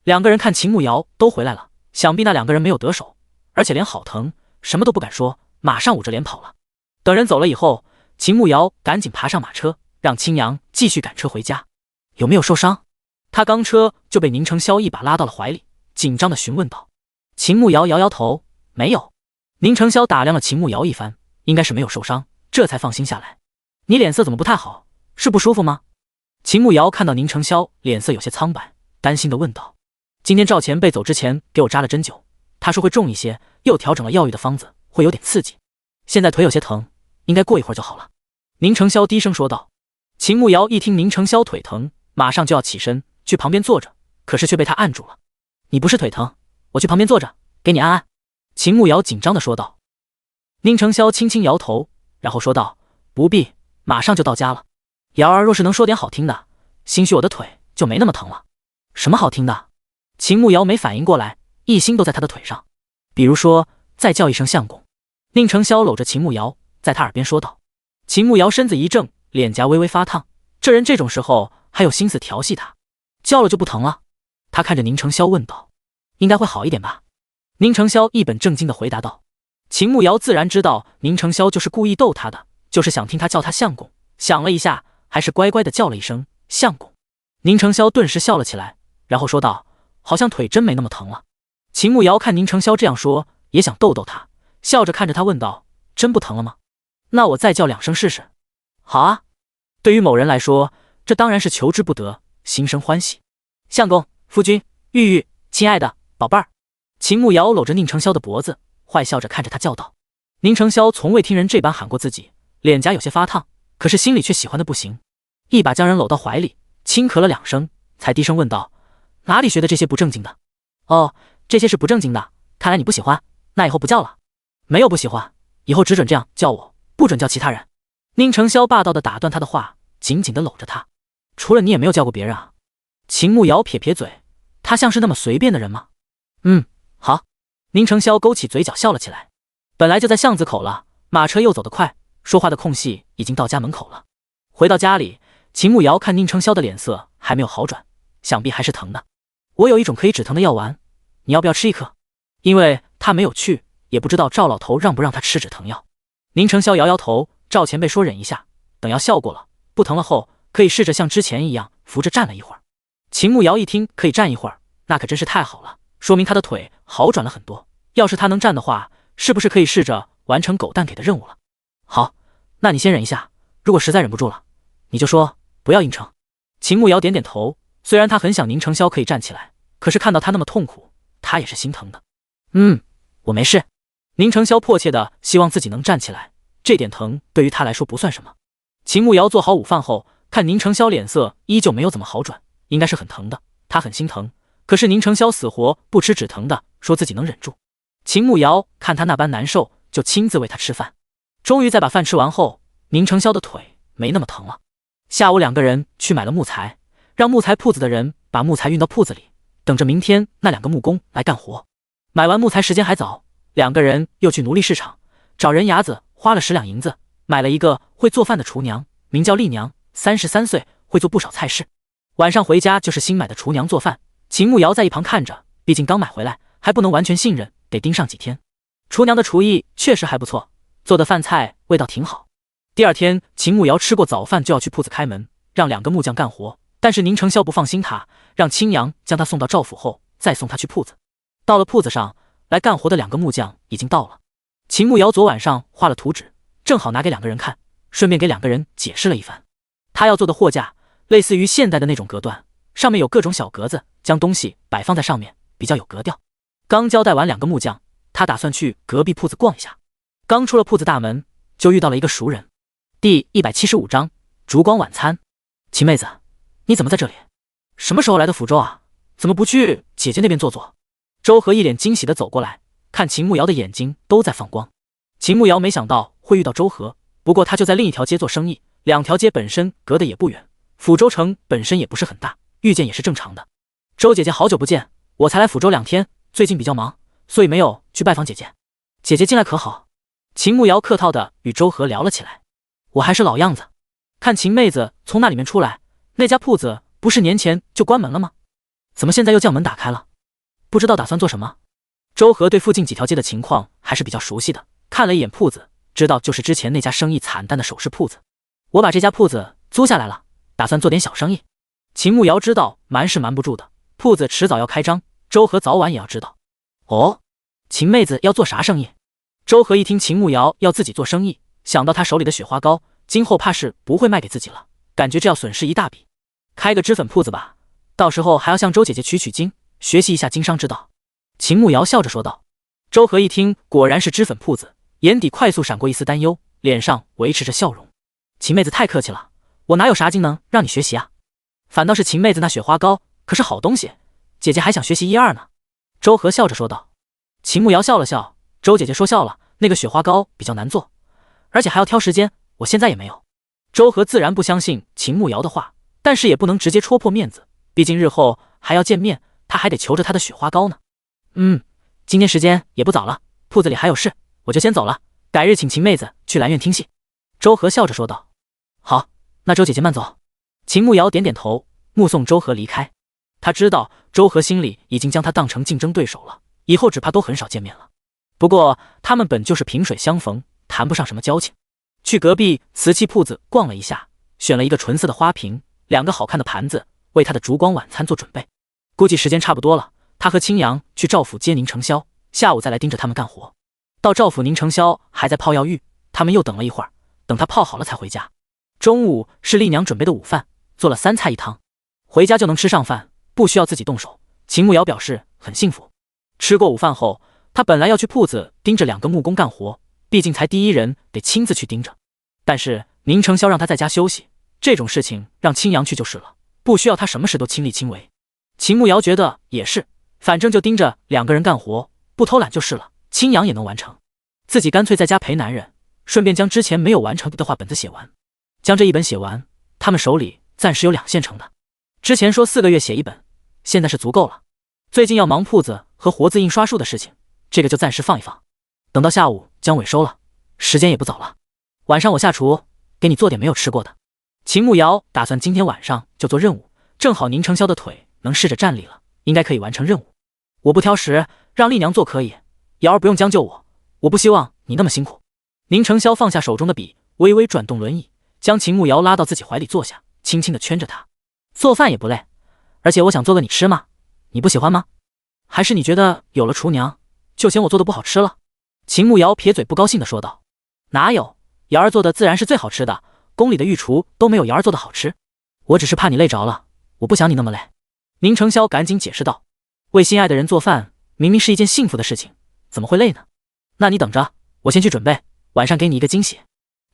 [SPEAKER 1] 2个人看秦慕瑶都回来了，想必那2个人没有得手，而且脸好疼，什么都不敢说，马上捂着脸跑了。等人走了以后，秦慕瑶赶紧爬上马车，让青阳继续赶车回家。有没有受伤？他刚车就被宁承霄一把拉到了怀里，紧张地询问道。秦慕瑶摇摇头，没有。宁承霄打量了秦慕瑶一番，应该是没有受伤，这才放心下来。你脸色怎么不太好？是不舒服吗？秦慕瑶看到宁承霄脸色有些苍白，担心地问道。今天赵前辈走之前给我扎了针灸，他说会重一些，又调整了药浴的方子，会有点刺激。现在腿有些疼，应该过一会儿就好了。宁承霄低声说道。秦慕瑶一听宁承霄腿疼，马上就要起身去旁边坐着，可是却被他按住了。你不是腿疼，我去旁边坐着，给你按按。秦慕瑶紧张地说道。宁承霄轻轻摇头，然后说道：不必，马上就到家了。瑶儿若是能说点好听的，兴许我的腿就没那么疼了。什么好听的？秦慕瑶没反应过来，一心都在他的腿上。比如说，再叫一声相公。宁承霄搂着秦慕瑶，在他耳边说道。秦慕瑶身子一怔，脸颊微微发烫，这人这种时候还有心思调戏他？叫了就不疼了？他看着宁承霄问道。应该会好一点吧？宁承霄一本正经地回答道。秦慕瑶自然知道宁承霄就是故意逗他的，就是想听他叫他相公，想了一下，还是乖乖地叫了一声相公。宁承霄顿时笑了起来，然后说道：好像腿真没那么疼了。秦慕瑶看宁承霄这样说，也想逗逗他，笑着看着他问道：真不疼了吗？那我再叫2声试试。好啊。对于某人来说，这当然是求之不得，心生欢喜。相公、夫君、玉玉、亲爱的宝贝儿。秦慕瑶搂着宁承霄的脖子，坏笑着看着他叫道。宁承霄从未听人这般喊过自己，脸颊有些发烫，可是心里却喜欢的不行，一把将人搂到怀里，轻咳了2声，才低声问道：哪里学的这些不正经的？哦，这些是不正经的，看来你不喜欢，那以后不叫了。没有不喜欢，以后只准这样叫我，不准叫其他人。宁承霄霸道地打断他的话，紧紧地搂着他。除了你也没有叫过别人啊？秦慕瑶撇撇嘴，他像是那么随便的人吗？好。宁承霄勾起嘴角笑了起来。本来就在巷子口了，马车又走得快，说话的空隙已经到家门口了。回到家里，秦慕瑶看宁承霄的脸色还没有好转，想必还是疼的。我有一种可以止疼的药丸，你要不要吃一颗？因为他没有去，也不知道赵老头让不让他吃止疼药。宁承霄摇摇头，赵前辈说忍一下，等药效过了，不疼了后，可以试着像之前一样扶着站了一会儿。秦慕瑶一听可以站一会儿，那可真是太好了，说明他的腿好转了很多。要是他能站的话，是不是可以试着完成狗蛋给的任务了？好，那你先忍一下，如果实在忍不住了，你就说，不要硬撑。秦慕瑶点点头，虽然他很想宁承霄可以站起来，可是看到他那么痛苦，他也是心疼的。我没事。宁承霄迫切的希望自己能站起来，这点疼对于他来说不算什么。秦慕瑶做好午饭后，看宁承霄脸色依旧没有怎么好转，应该是很疼的，他很心疼。可是宁承霄死活不吃止疼的，说自己能忍住。秦慕瑶看他那般难受，就亲自喂他吃饭。终于在把饭吃完后，宁承霄的腿没那么疼了。下午两个人去买了木材，让木材铺子的人把木材运到铺子里，等着明天那两个木工来干活。买完木材时间还早，两个人又去奴隶市场找人牙子，花了10两银子，买了一个会做饭的厨娘，名叫丽娘，33岁，会做不少菜式。晚上回家就是新买的厨娘做饭，秦慕瑶在一旁看着，毕竟刚买回来，还不能完全信任，得盯上几天。厨娘的厨艺确实还不错，做的饭菜味道挺好。第二天，秦慕瑶吃过早饭就要去铺子开门，让两个木匠干活，但是宁承霄不放心他，让青阳将他送到赵府后，再送他去铺子。到了铺子上，来干活的两个木匠已经到了。秦慕瑶昨晚上画了图纸，正好拿给两个人看，顺便给两个人解释了一番。他要做的货架类似于现代的那种隔断，上面有各种小格子，将东西摆放在上面，比较有格调。刚交代完两个木匠，他打算去隔壁铺子逛一下。刚出了铺子大门，就遇到了一个熟人。第175章烛光晚餐。秦妹子，你怎么在这里？什么时候来的福州啊？怎么不去姐姐那边坐坐？周和一脸惊喜地走过来，看秦慕瑶的眼睛都在放光。秦慕瑶没想到会遇到周和，不过他就在另一条街做生意，两条街本身隔得也不远，抚州城本身也不是很大，遇见也是正常的。周姐姐好久不见，我才来抚州2天，最近比较忙，所以没有去拜访姐姐。姐姐近来可好？秦慕瑶客套地与周和聊了起来。我还是老样子。看秦妹子从那里面出来，那家铺子不是年前就关门了吗？怎么现在又将门打开了？不知道打算做什么。周和对附近几条街的情况还是比较熟悉的，看了一眼铺子，知道就是之前那家生意惨淡的首饰铺子。我把这家铺子租下来了，打算做点小生意。秦慕瑶知道瞒是瞒不住的，铺子迟早要开张，周和早晚也要知道。哦，秦妹子要做啥生意？周和一听秦慕瑶要自己做生意，想到他手里的雪花膏，今后怕是不会卖给自己了，感觉这要损失一大笔。开个脂粉铺子吧，到时候还要向周姐姐取经，学习一下经商之道。秦慕瑶笑着说道。周和一听果然是脂粉铺子，眼底快速闪过一丝担忧，脸上维持着笑容。秦妹子太客气了，我哪有啥技能让你学习啊？反倒是秦妹子那雪花膏可是好东西，姐姐还想学习一二呢。周和笑着说道。秦慕瑶笑了笑，周姐姐说笑了，那个雪花膏比较难做，而且还要挑时间，我现在也没有。周和自然不相信秦慕瑶的话，但是也不能直接戳破面子，毕竟日后还要见面，他还得求着他的雪花膏呢。今天时间也不早了，铺子里还有事，我就先走了，改日请秦妹子去兰苑听戏。周和笑着说道。好，那周姐姐慢走。秦慕瑶点点头，目送周和离开。他知道周和心里已经将他当成竞争对手了，以后只怕都很少见面了。不过他们本就是萍水相逢，谈不上什么交情。去隔壁瓷器铺子逛了一下，选了一个纯色的花瓶，2个好看的盘子，为他的烛光晚餐做准备。估计时间差不多了，他和青阳去赵府接宁承霄，下午再来盯着他们干活。到赵府，宁承霄还在泡药浴，他们又等了一会儿，等他泡好了才回家。中午是丽娘准备的午饭，做了3菜1汤，回家就能吃上饭，不需要自己动手。秦慕瑶表示很幸福。吃过午饭后，他本来要去铺子盯着2个木工干活，毕竟才第一人，得亲自去盯着。但是宁承霄让他在家休息，这种事情让青阳去就是了，不需要他什么事都亲力亲为。秦慕瑶觉得也是，反正就盯着2个人干活，不偷懒就是了，清扬也能完成。自己干脆在家陪男人，顺便将之前没有完成的画本子写完。将这一本写完，他们手里暂时有2现成的。之前说4个月写一本，现在是足够了。最近要忙铺子和活字印刷术的事情，这个就暂时放一放。等到下午将尾收了，时间也不早了。晚上我下厨，给你做点没有吃过的。秦慕瑶打算今天晚上就做任务，正好宁承霄的腿能试着站立了，应该可以完成任务。我不挑食，让丽娘做可以，瑶儿不用将就我，我不希望你那么辛苦。宁承霄放下手中的笔，微微转动轮椅，将秦慕瑶拉到自己怀里坐下，轻轻地圈着她。做饭也不累，而且我想做个你吃嘛，你不喜欢吗？还是你觉得有了厨娘就嫌我做的不好吃了？秦慕瑶撇嘴不高兴地说道。哪有，瑶儿做的自然是最好吃的，宫里的御厨都没有瑶儿做的好吃。我只是怕你累着了，我不想你那么累。宁承霄赶紧解释道。为心爱的人做饭明明是一件幸福的事情，怎么会累呢？那你等着，我先去准备，晚上给你一个惊喜。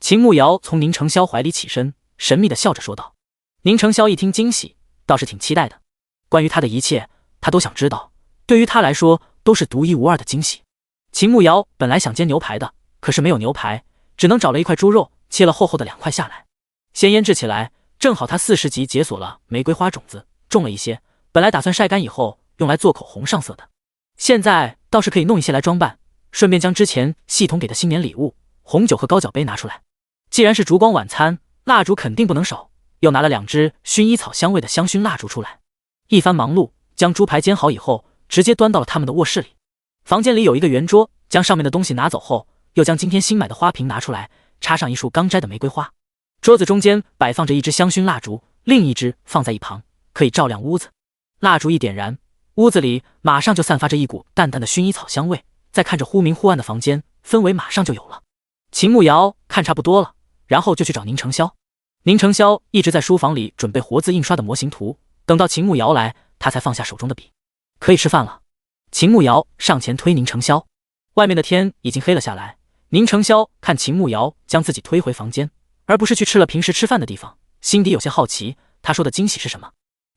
[SPEAKER 1] 秦慕瑶从宁承霄怀里起身，神秘地笑着说道。宁承霄一听惊喜，倒是挺期待的。关于他的一切，他都想知道，对于他来说都是独一无二的惊喜。秦慕瑶本来想煎牛排的，可是没有牛排，只能找了一块猪肉，切了厚厚的2块下来，先腌制起来。正好他40级解锁了玫瑰花种子，种了一些，本来打算晒干以后用来做口红上色的，现在倒是可以弄一些来装扮，顺便将之前系统给的新年礼物红酒和高脚杯拿出来。既然是烛光晚餐，蜡烛肯定不能少，又拿了2支薰衣草香味的香薰蜡烛出来。一番忙碌，将猪排煎好以后，直接端到了他们的卧室里。房间里有一个圆桌，将上面的东西拿走后，又将今天新买的花瓶拿出来，插上一束刚摘的玫瑰花。桌子中间摆放着一支香薰蜡烛，另一支放在一旁，可以照亮屋子。蜡烛一点燃，屋子里马上就散发着一股淡淡的薰衣草香味。再看着忽明忽暗的房间，氛围马上就有了。秦慕瑶看差不多了，然后就去找宁承霄。宁承霄一直在书房里准备活字印刷的模型图，等到秦慕瑶来，他才放下手中的笔。可以吃饭了。秦慕瑶上前推宁承霄。外面的天已经黑了下来，宁承霄看秦慕瑶将自己推回房间，而不是去吃了平时吃饭的地方，心底有些好奇，他说的惊喜是什么？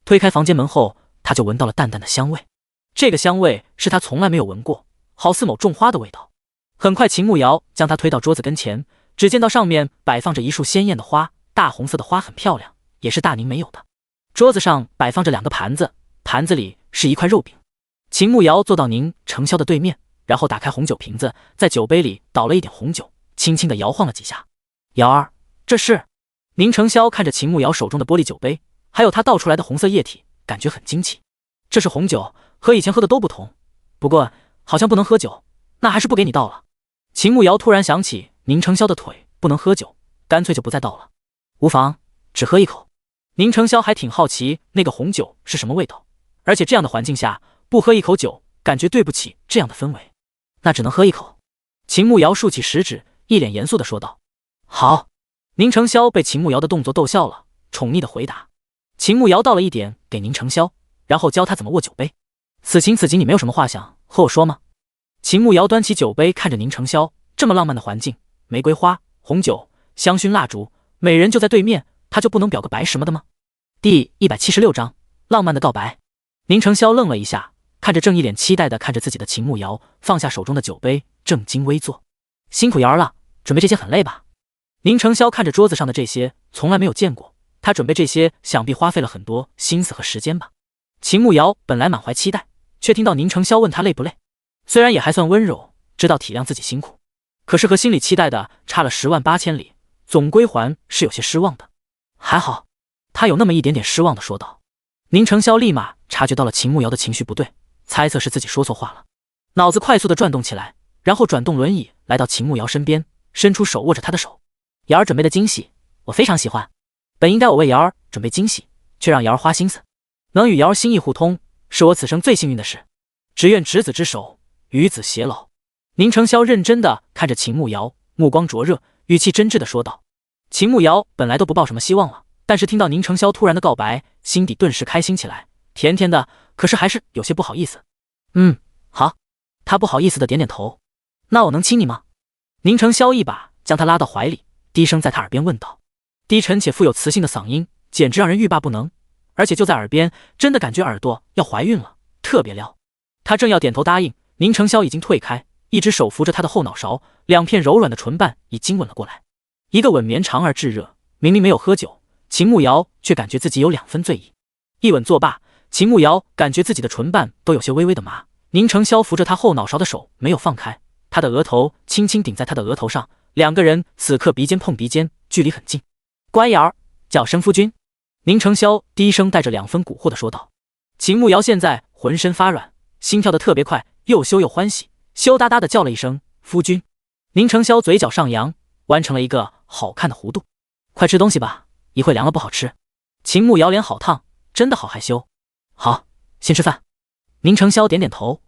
[SPEAKER 1] 推开房间门后，他就闻到了淡淡的香味，这个香味是他从来没有闻过，好似某种花的味道。很快秦慕瑶将他推到桌子跟前，只见到上面摆放着一束鲜艳的花，大红色的花很漂亮，也是大宁没有的。桌子上摆放着2个盘子，盘子里是一块肉饼。秦慕瑶坐到宁承霄的对面，然后打开红酒瓶子，在酒杯里倒了一点红酒，轻轻地摇晃了几下。瑶儿，这是？宁承霄看着秦慕瑶手中的玻璃酒杯，还有他倒出来的红色液体，感觉很惊奇。这是红酒，和以前喝的都不同，不过好像不能喝酒，那还是不给你倒了。秦慕瑶突然想起宁承霄的腿不能喝酒，干脆就不再倒了。无妨，只喝一口。宁承霄还挺好奇那个红酒是什么味道，而且这样的环境下不喝一口酒，感觉对不起这样的氛围。那只能喝一口。秦慕瑶竖起食指，一脸严肃地说道。好。宁承霄被秦慕瑶的动作逗笑了，宠溺地回答。秦慕瑶倒了一点给宁承霄，然后教他怎么握酒杯。此情此景，你没有什么话想和我说吗？秦慕瑶端起酒杯看着宁承霄，这么浪漫的环境，玫瑰花、红酒、香薰蜡烛，美人就在对面，他就不能表个白什么的吗？第176章浪漫的告白。宁承霄愣了一下，看着正一脸期待地看着自己的秦慕瑶，放下手中的酒杯，正襟危坐。辛苦瑶儿了，准备这些很累吧？宁承霄看着桌子上的这些，从来没有见过，他准备这些想必花费了很多心思和时间吧。秦慕瑶本来满怀期待，却听到宁承霄问他累不累，虽然也还算温柔，知道体谅自己辛苦，可是和心里期待的差了108000里，总归还是有些失望的。还好，他有那么一点点失望的说道。宁承霄立马察觉到了秦慕瑶的情绪不对，猜测是自己说错话了，脑子快速的转动起来，然后转动轮椅来到秦慕瑶身边，伸出手握着她的手。瑶儿准备的惊喜我非常喜欢，本应该我为瑶儿准备惊喜，却让瑶儿花心思，能与瑶儿心意互通，是我此生最幸运的事，只愿执子之手，与子偕老。宁承霄认真地看着秦慕瑶，目光灼热，语气真挚地说道。秦慕瑶本来都不抱什么希望了，但是听到宁承霄突然的告白，心底顿时开心起来，甜甜的，可是还是有些不好意思。好。他不好意思的点点头。那我能亲你吗？宁承霄一把将他拉到怀里，低声在他耳边问道。低沉且富有磁性的嗓音简直让人欲罢不能，而且就在耳边，真的感觉耳朵要怀孕了，特别撩。他正要点头答应，宁承霄已经退开，一只手扶着他的后脑勺，两片柔软的唇瓣已经吻了过来。一个吻绵长而炙热，明明没有喝酒，秦慕瑶却感觉自己有2分醉意。一吻作罢，秦慕瑶感觉自己的唇瓣都有些微微的麻。宁承霄扶着他后脑勺的手没有放开，他的额头轻轻顶在他的额头上，两个人此刻鼻尖碰鼻尖，距离很近。乖瑶儿，叫声夫君。宁承霄低声带着2分蛊惑的说道。秦慕瑶现在浑身发软，心跳得特别快，又羞又欢喜，羞答答的叫了一声夫君。宁承霄嘴角上扬，弯成了一个好看的弧度。快吃东西吧，一会凉了不好吃。秦慕瑶脸好烫，真的好害羞。好，先吃饭。宁承霄点点头，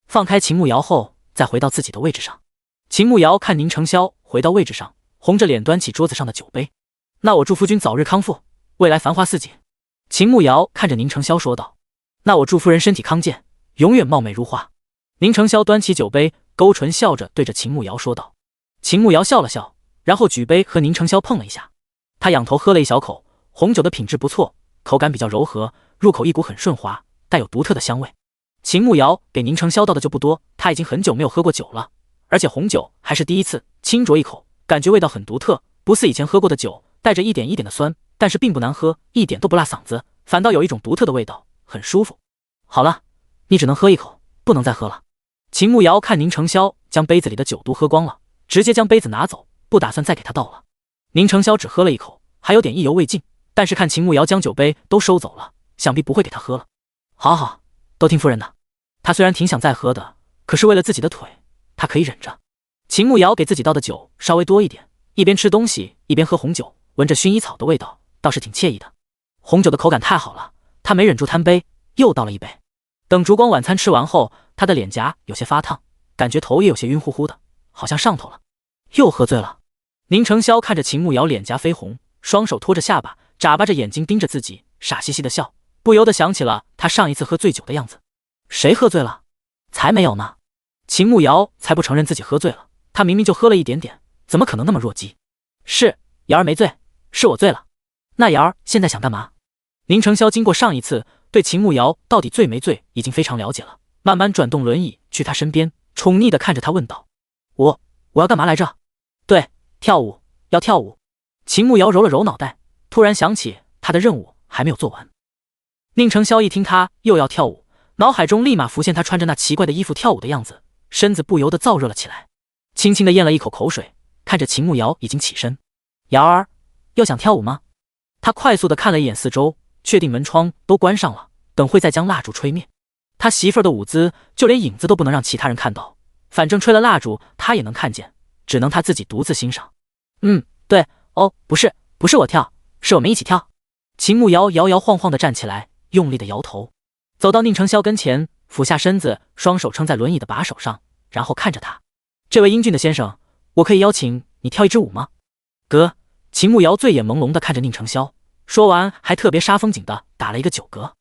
[SPEAKER 1] 放开秦慕瑶后，再回到自己的位置上。秦慕瑶看宁承霄回到位置上，红着脸端起桌子上的酒杯。那我祝夫君早日康复，未来繁华似锦。秦慕瑶看着宁承霄说道。那我祝夫人身体康健，永远貌美如花。宁承霄端起酒杯，勾唇笑着对着秦慕瑶说道。秦慕瑶笑了笑，然后举杯和宁承霄碰了一下。他仰头喝了一小口，红酒的品质不错，口感比较柔和，入口一股很顺滑，带有独特的香味。秦慕瑶给宁承霄倒的就不多，他已经很久没有喝过酒了，而且红酒还是第一次，轻酌一口，感觉味道很独特，不似以前喝过的酒，带着一点一点的酸，但是并不难喝，一点都不辣嗓子，反倒有一种独特的味道，很舒服。好了，你只能喝一口，不能再喝了。秦慕瑶看宁承霄将杯子里的酒都喝光了，直接将杯子拿走，不打算再给他倒了。宁承霄只喝了一口，还有点意犹未尽，但是看秦慕瑶将酒杯都收走了，想必不会给他喝了。好好，都听夫人的。他虽然挺想再喝的，可是为了自己的腿，他可以忍着。秦慕瑶给自己倒的酒稍微多一点，一边吃东西一边喝红酒，闻着薰衣草的味道，倒是挺惬意的。红酒的口感太好了，他没忍住贪杯，又倒了一杯。等烛光晚餐吃完后，他的脸颊有些发烫，感觉头也有些晕乎乎的，好像上头了。又喝醉了。宁承霄看着秦慕瑶脸颊绯红，双手托着下巴，眨巴着眼睛盯着自己，傻兮兮的笑，不由得想起了他上一次喝醉酒的样子。谁喝醉了？才没有呢。秦慕瑶才不承认自己喝醉了，他明明就喝了一点点，怎么可能那么弱鸡？是瑶儿没醉，是我醉了。那瑶儿现在想干嘛？宁承霄经过上一次对秦慕瑶到底醉没醉已经非常了解了，慢慢转动轮椅去他身边，宠溺地看着他问道：我要干嘛来着？对，跳舞，要跳舞。秦慕瑶揉了揉脑袋，突然想起他的任务还没有做完。宁承霄一听他又要跳舞，脑海中立马浮现他穿着那奇怪的衣服跳舞的样子，身子不由得燥热了起来，轻轻地咽了一口口水，看着秦慕瑶已经起身。瑶儿，又想跳舞吗？他快速地看了一眼四周，确定门窗都关上了，等会再将蜡烛吹灭。他媳妇儿的舞姿就连影子都不能让其他人看到，反正吹了蜡烛他也能看见，只能他自己独自欣赏。对，哦，不是我跳，是我们一起跳。秦慕瑶摇摇晃晃地站起来，用力地摇头，走到宁承霄跟前，俯下身子，双手撑在轮椅的把手上，然后看着他。这位英俊的先生，我可以邀请你跳一支舞吗？哥。秦慕瑶醉眼朦胧地看着宁承霄，说完还特别煞风景地打了一个酒嗝。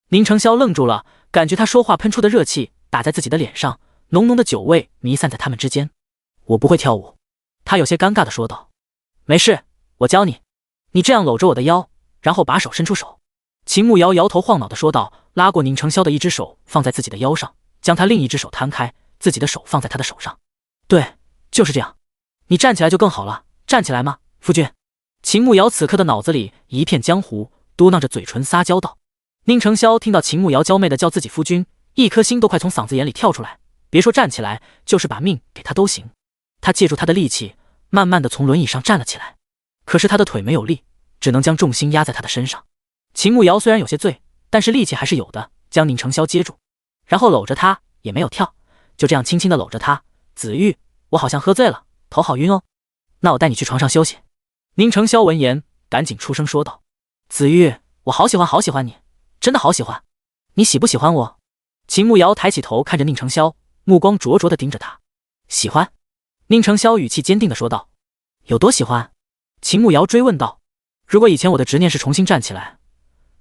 [SPEAKER 1] 宁承霄愣住了，感觉他说话喷出的热气打在自己的脸上，浓浓的酒味弥散在他们之间。我不会跳舞，他有些尴尬地说道。没事，我教你。你这样搂着我的腰，然后把手伸出手。秦慕瑶摇头晃脑地说道，拉过宁承霄的一只手放在自己的腰上，将他另一只手摊开，自己的手放在他的手上。对，就是这样。你站起来就更好了，站起来吗，夫君？秦慕瑶此刻的脑子里一片浆糊，嘟囔着嘴唇撒娇道。宁承霄听到秦慕瑶娇媚地叫自己夫君，一颗心都快从嗓子眼里跳出来，别说站起来，就是把命给他都行。他借助他的力气，慢慢地从轮椅上站了起来，可是他的腿没有力，只能将重心压在他的身上。秦慕瑶虽然有些醉，但是力气还是有的，将宁承霄接住，然后搂着他，也没有跳，就这样轻轻地搂着他。子玉，我好像喝醉了，头好晕哦，那我带你去床上休息。宁承霄闻言赶紧出声说道。子玉，我好喜欢你，真的好喜欢。你喜不喜欢我？秦慕瑶抬起头看着宁承霄，目光灼灼地盯着他。喜欢。宁承霄语气坚定地说道。有多喜欢？秦慕瑶追问道。如果以前我的执念是重新站起来，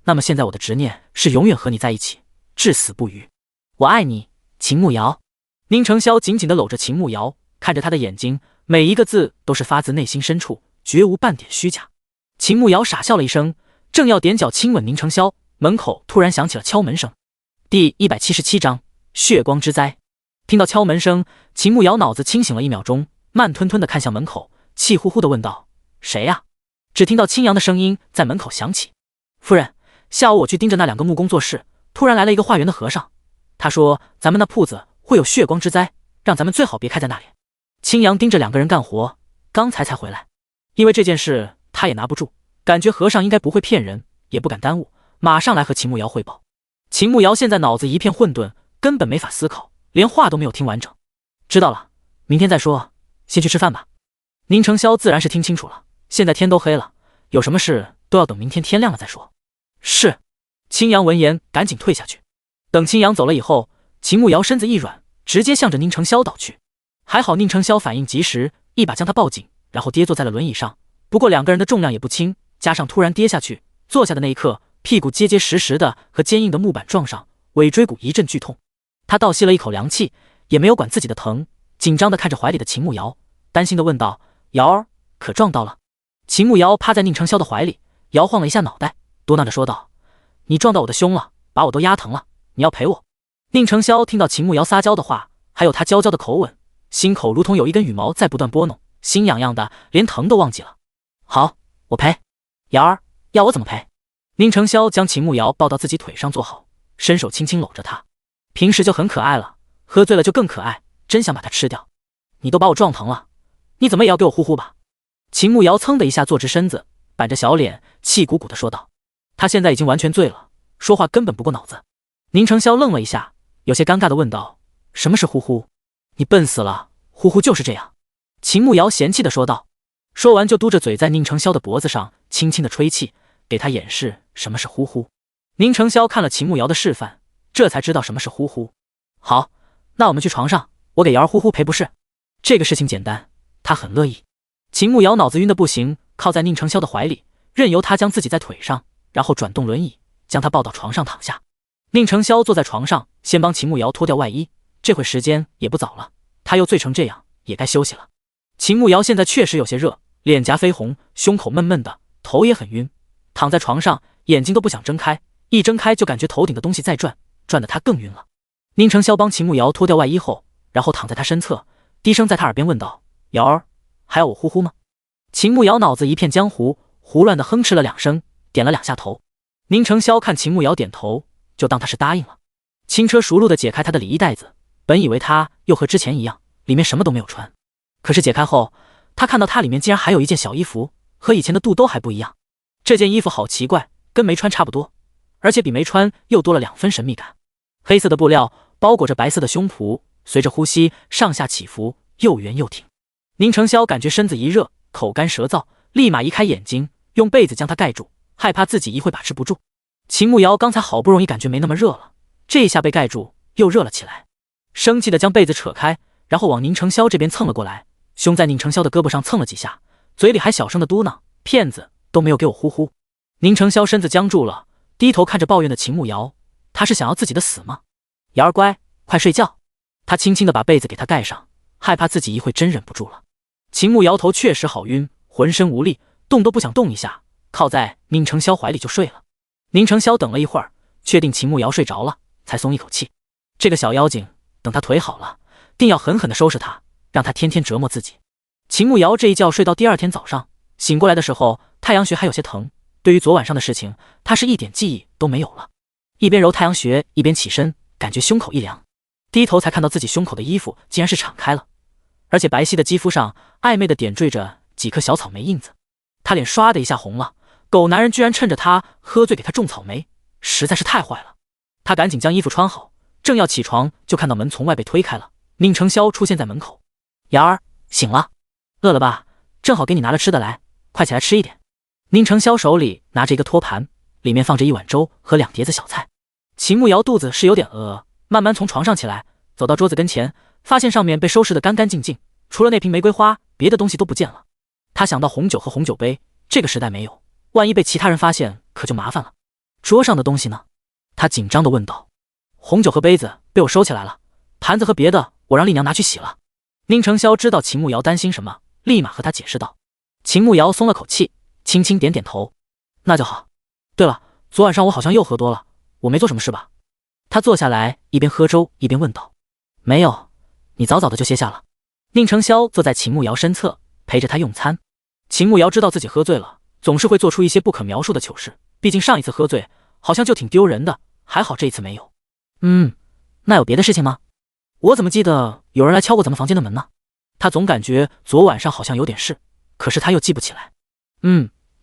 [SPEAKER 1] 那么现在我的执念是永远和你在一起，至死不渝。我爱你，秦慕瑶。宁承霄紧紧地搂着秦慕瑶，看着他的眼睛，每一个字都是发自内心深处，绝无半点虚假。秦慕瑶傻笑了一声，正要踮脚亲吻宁承霄，门口突然响起了敲门声。第177章，血光之灾。听到敲门声，秦慕瑶脑子清醒了1秒钟，慢吞吞地看向门口，气呼呼地问道：“谁呀？”只听到青阳的声音在门口响起：“夫人，下午我去盯着那2个木工做事，突然来了一个化缘的和尚，他说咱们那铺子会有血光之灾，让咱们最好别开在那里。”青阳盯着2个人干活，刚才回来，因为这件事他也拿不住，感觉和尚应该不会骗人，也不敢耽误，马上来和秦慕瑶汇报。秦慕瑶现在脑子一片混沌，根本没法思考，连话都没有听完整。知道了，明天再说，先去吃饭吧。宁承霄自然是听清楚了，现在天都黑了，有什么事都要等明天天亮了再说。是。青阳闻言赶紧退下去。等青阳走了以后，秦慕瑶身子一软，直接向着宁承霄倒去。还好宁承霄反应及时，一把将他抱紧，然后跌坐在了轮椅上。不过2个人的重量也不轻，加上突然跌下去，坐下的那一刻，屁股结结实实的和坚硬的木板撞上，尾椎骨一阵剧痛。他倒吸了一口凉气，也没有管自己的疼，紧张的看着怀里的秦慕瑶，担心的问道：“瑶儿，可撞到了？”秦慕瑶趴在宁承霄的怀里，摇晃了一下脑袋，嘟囔着说道：“你撞到我的胸了，把我都压疼了，你要赔我。”宁承霄听到秦慕瑶撒娇的话，还有他娇娇的口吻，心口如同有一根羽毛在不断拨弄，心痒痒的，连疼都忘记了。好，我赔。瑶儿，要我怎么赔？宁承霄将秦慕瑶抱到自己腿上坐好，伸手轻轻搂着她。平时就很可爱了，喝醉了就更可爱，真想把她吃掉。你都把我撞疼了，你怎么也要给我呼呼吧？秦慕瑶噌的一下坐直身子，板着小脸，气鼓鼓的说道。她现在已经完全醉了，说话根本不过脑子。宁承霄愣了一下，有些尴尬的问道：“什么是呼呼？你笨死了，呼呼就是这样。”秦慕瑶嫌弃的说道。说完就嘟着嘴在宁承霄的脖子上轻轻的吹气，给他演示什么是呼呼。宁承霄看了秦慕瑶的示范，这才知道什么是呼呼。好，那我们去床上，我给瑶儿呼呼赔不是。这个事情简单，他很乐意。秦慕瑶脑子晕的不行，靠在宁承霄的怀里，任由他将自己在腿上，然后转动轮椅，将他抱到床上躺下。宁承霄坐在床上，先帮秦慕瑶脱掉外衣，这会时间也不早了，他又醉成这样，也该休息了。秦慕瑶现在确实有些热，脸颊绯红，胸口闷闷的，头也很晕，躺在床上，眼睛都不想睁开，一睁开就感觉头顶的东西在转，转得他更晕了。宁承霄帮秦慕瑶脱掉外衣后，然后躺在他身侧，低声在他耳边问道：“瑶儿，还要我呼呼吗？”秦慕瑶脑子一片浆糊，胡乱的哼哧了2声，点了2下头。宁承霄看秦慕瑶点头，就当他是答应了，轻车熟路的解开他的里衣带子，本以为他又和之前一样，里面什么都没有穿，可是解开后，他看到它里面竟然还有一件小衣服，和以前的肚兜还不一样。这件衣服好奇怪，跟没穿差不多，而且比没穿又多了2分神秘感。黑色的布料包裹着白色的胸脯，随着呼吸上下起伏，又圆又挺。宁承霄感觉身子一热，口干舌燥，立马移开眼睛，用被子将它盖住，害怕自己一会把持不住。秦慕瑶刚才好不容易感觉没那么热了，这一下被盖住又热了起来，生气的将被子扯开，然后往宁承霄这边蹭了过来，胸在宁承霄的胳膊上蹭了几下，嘴里还小声的嘟囔：“骗子，都没有给我呼呼。”宁承霄身子僵住了，低头看着抱怨的秦慕瑶，他是想要自己的死吗？瑶儿乖，快睡觉。他轻轻的把被子给他盖上，害怕自己一会真忍不住了。秦慕瑶头确实好晕，浑身无力，动都不想动一下，靠在宁承霄怀里就睡了。宁承霄等了一会儿，确定秦慕瑶睡着了，才松一口气。这个小妖精，等他腿好了，定要狠狠的收拾他，让他天天折磨自己。秦慕瑶这一觉睡到第2天早上，醒过来的时候，太阳穴还有些疼。对于昨晚上的事情，他是一点记忆都没有了。一边揉太阳穴，一边起身，感觉胸口一凉，低头才看到自己胸口的衣服竟然是敞开了，而且白皙的肌肤上暧昧的点缀着几颗小草莓印子。他脸唰的一下红了，狗男人居然趁着他喝醉给他种草莓，实在是太坏了。他赶紧将衣服穿好，正要起床，就看到门从外被推开了，宁承霄出现在门口。瑶儿，醒了，饿了吧？正好给你拿了吃的来，快起来吃一点。宁承霄手里拿着一个托盘，里面放着1碗粥和2碟子小菜。秦慕瑶肚子是有点饿，慢慢从床上起来，走到桌子跟前，发现上面被收拾得干干净净，除了那瓶玫瑰花，别的东西都不见了。他想到红酒和红酒杯，这个时代没有，万一被其他人发现可就麻烦了。桌上的东西呢？他紧张地问道。红酒和杯子被我收起来了，盘子和别的我让丽娘拿去洗了。宁承霄知道秦慕瑶担心什么，立马和他解释道。秦慕瑶松了口气，轻轻点点头，那就好。对了，昨晚上我好像又喝多了，我没做什么事吧？他他坐下来，一边喝粥一边问道：“没有，你早早的就歇下了。”宁承霄坐在秦慕瑶身侧，陪着他用餐。秦慕瑶知道自己喝醉了，总是会做出一些不可描述的糗事，毕竟上一次喝醉好像就挺丢人的，还好这一次没有。那有别的事情吗？我怎么记得有人来敲过咱们房间的门呢？他总感觉昨晚上好像有点事，可是他又记不起来。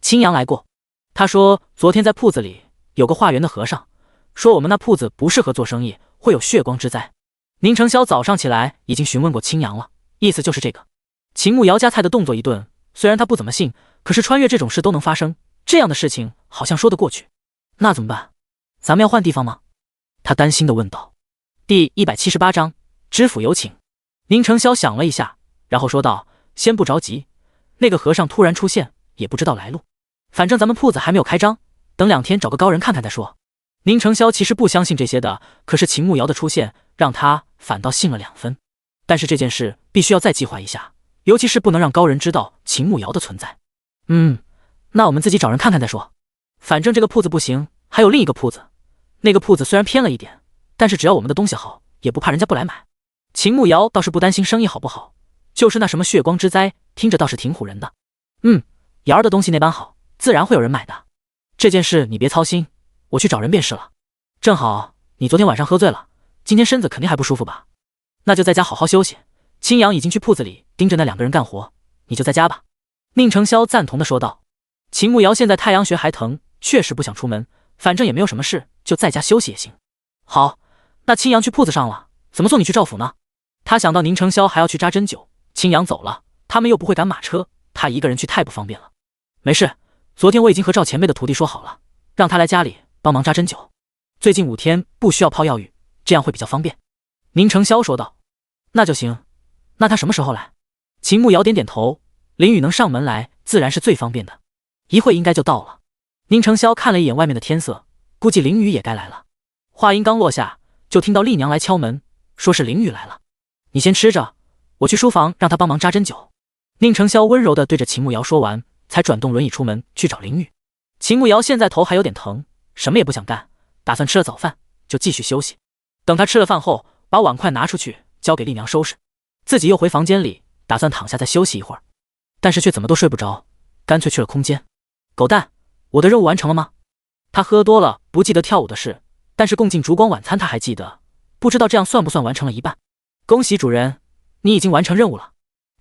[SPEAKER 1] 青阳来过，他说昨天在铺子里有个化缘的和尚，说我们那铺子不适合做生意，会有血光之灾。宁承霄早上起来已经询问过青阳了，意思就是这个。秦慕瑶夹菜的动作一顿，虽然他不怎么信，可是穿越这种事都能发生，这样的事情好像说得过去。那怎么办？咱们要换地方吗？他担心地问道。第178章知府有请。宁承霄想了一下，然后说道：“先不着急，那个和尚突然出现，也不知道来路。反正咱们铺子还没有开张，等2天找个高人看看再说。”宁承霄其实不相信这些的，可是秦慕瑶的出现让他反倒信了2分。但是这件事必须要再计划一下，尤其是不能让高人知道秦慕瑶的存在。那我们自己找人看看再说。反正这个铺子不行，还有另一个铺子。那个铺子虽然偏了一点，但是只要我们的东西好，也不怕人家不来买。秦慕瑶倒是不担心生意好不好，就是那什么血光之灾，听着倒是挺唬人的。瑶儿的东西那般好，自然会有人买的。这件事你别操心，我去找人便是了。正好你昨天晚上喝醉了，今天身子肯定还不舒服吧？那就在家好好休息。青阳已经去铺子里盯着那2个人干活，你就在家吧。宁承霄赞同地说道。秦慕瑶现在太阳穴还疼，确实不想出门，反正也没有什么事，就在家休息也行。好，那青阳去铺子上了，怎么送你去赵府呢？他想到宁承霄还要去扎针灸，青阳走了，他们又不会赶马车，他一个人去太不方便了。没事，昨天我已经和赵前辈的徒弟说好了，让他来家里帮忙扎针灸。最近5天不需要泡药浴，这样会比较方便。宁承霄说道。那就行，那他什么时候来？秦慕瑶点点头，林雨能上门来自然是最方便的，一会应该就到了。宁承霄看了一眼外面的天色，估计林雨也该来了。话音刚落下，就听到丽娘来敲门，说是林雨来了。你先吃着，我去书房让他帮忙扎针灸。宁承霄温柔地对着秦慕瑶说完，才转动轮椅出门去找林雨。秦慕瑶现在头还有点疼，什么也不想干，打算吃了早饭就继续休息。等他吃了饭后，把碗筷拿出去交给丽娘收拾，自己又回房间里打算躺下再休息一会儿，但是却怎么都睡不着，干脆去了空间。狗蛋，我的任务完成了吗？他喝多了不记得跳舞的事，但是共进烛光晚餐他还记得，不知道这样算不算完成了一半。恭喜主人，你已经完成任务了，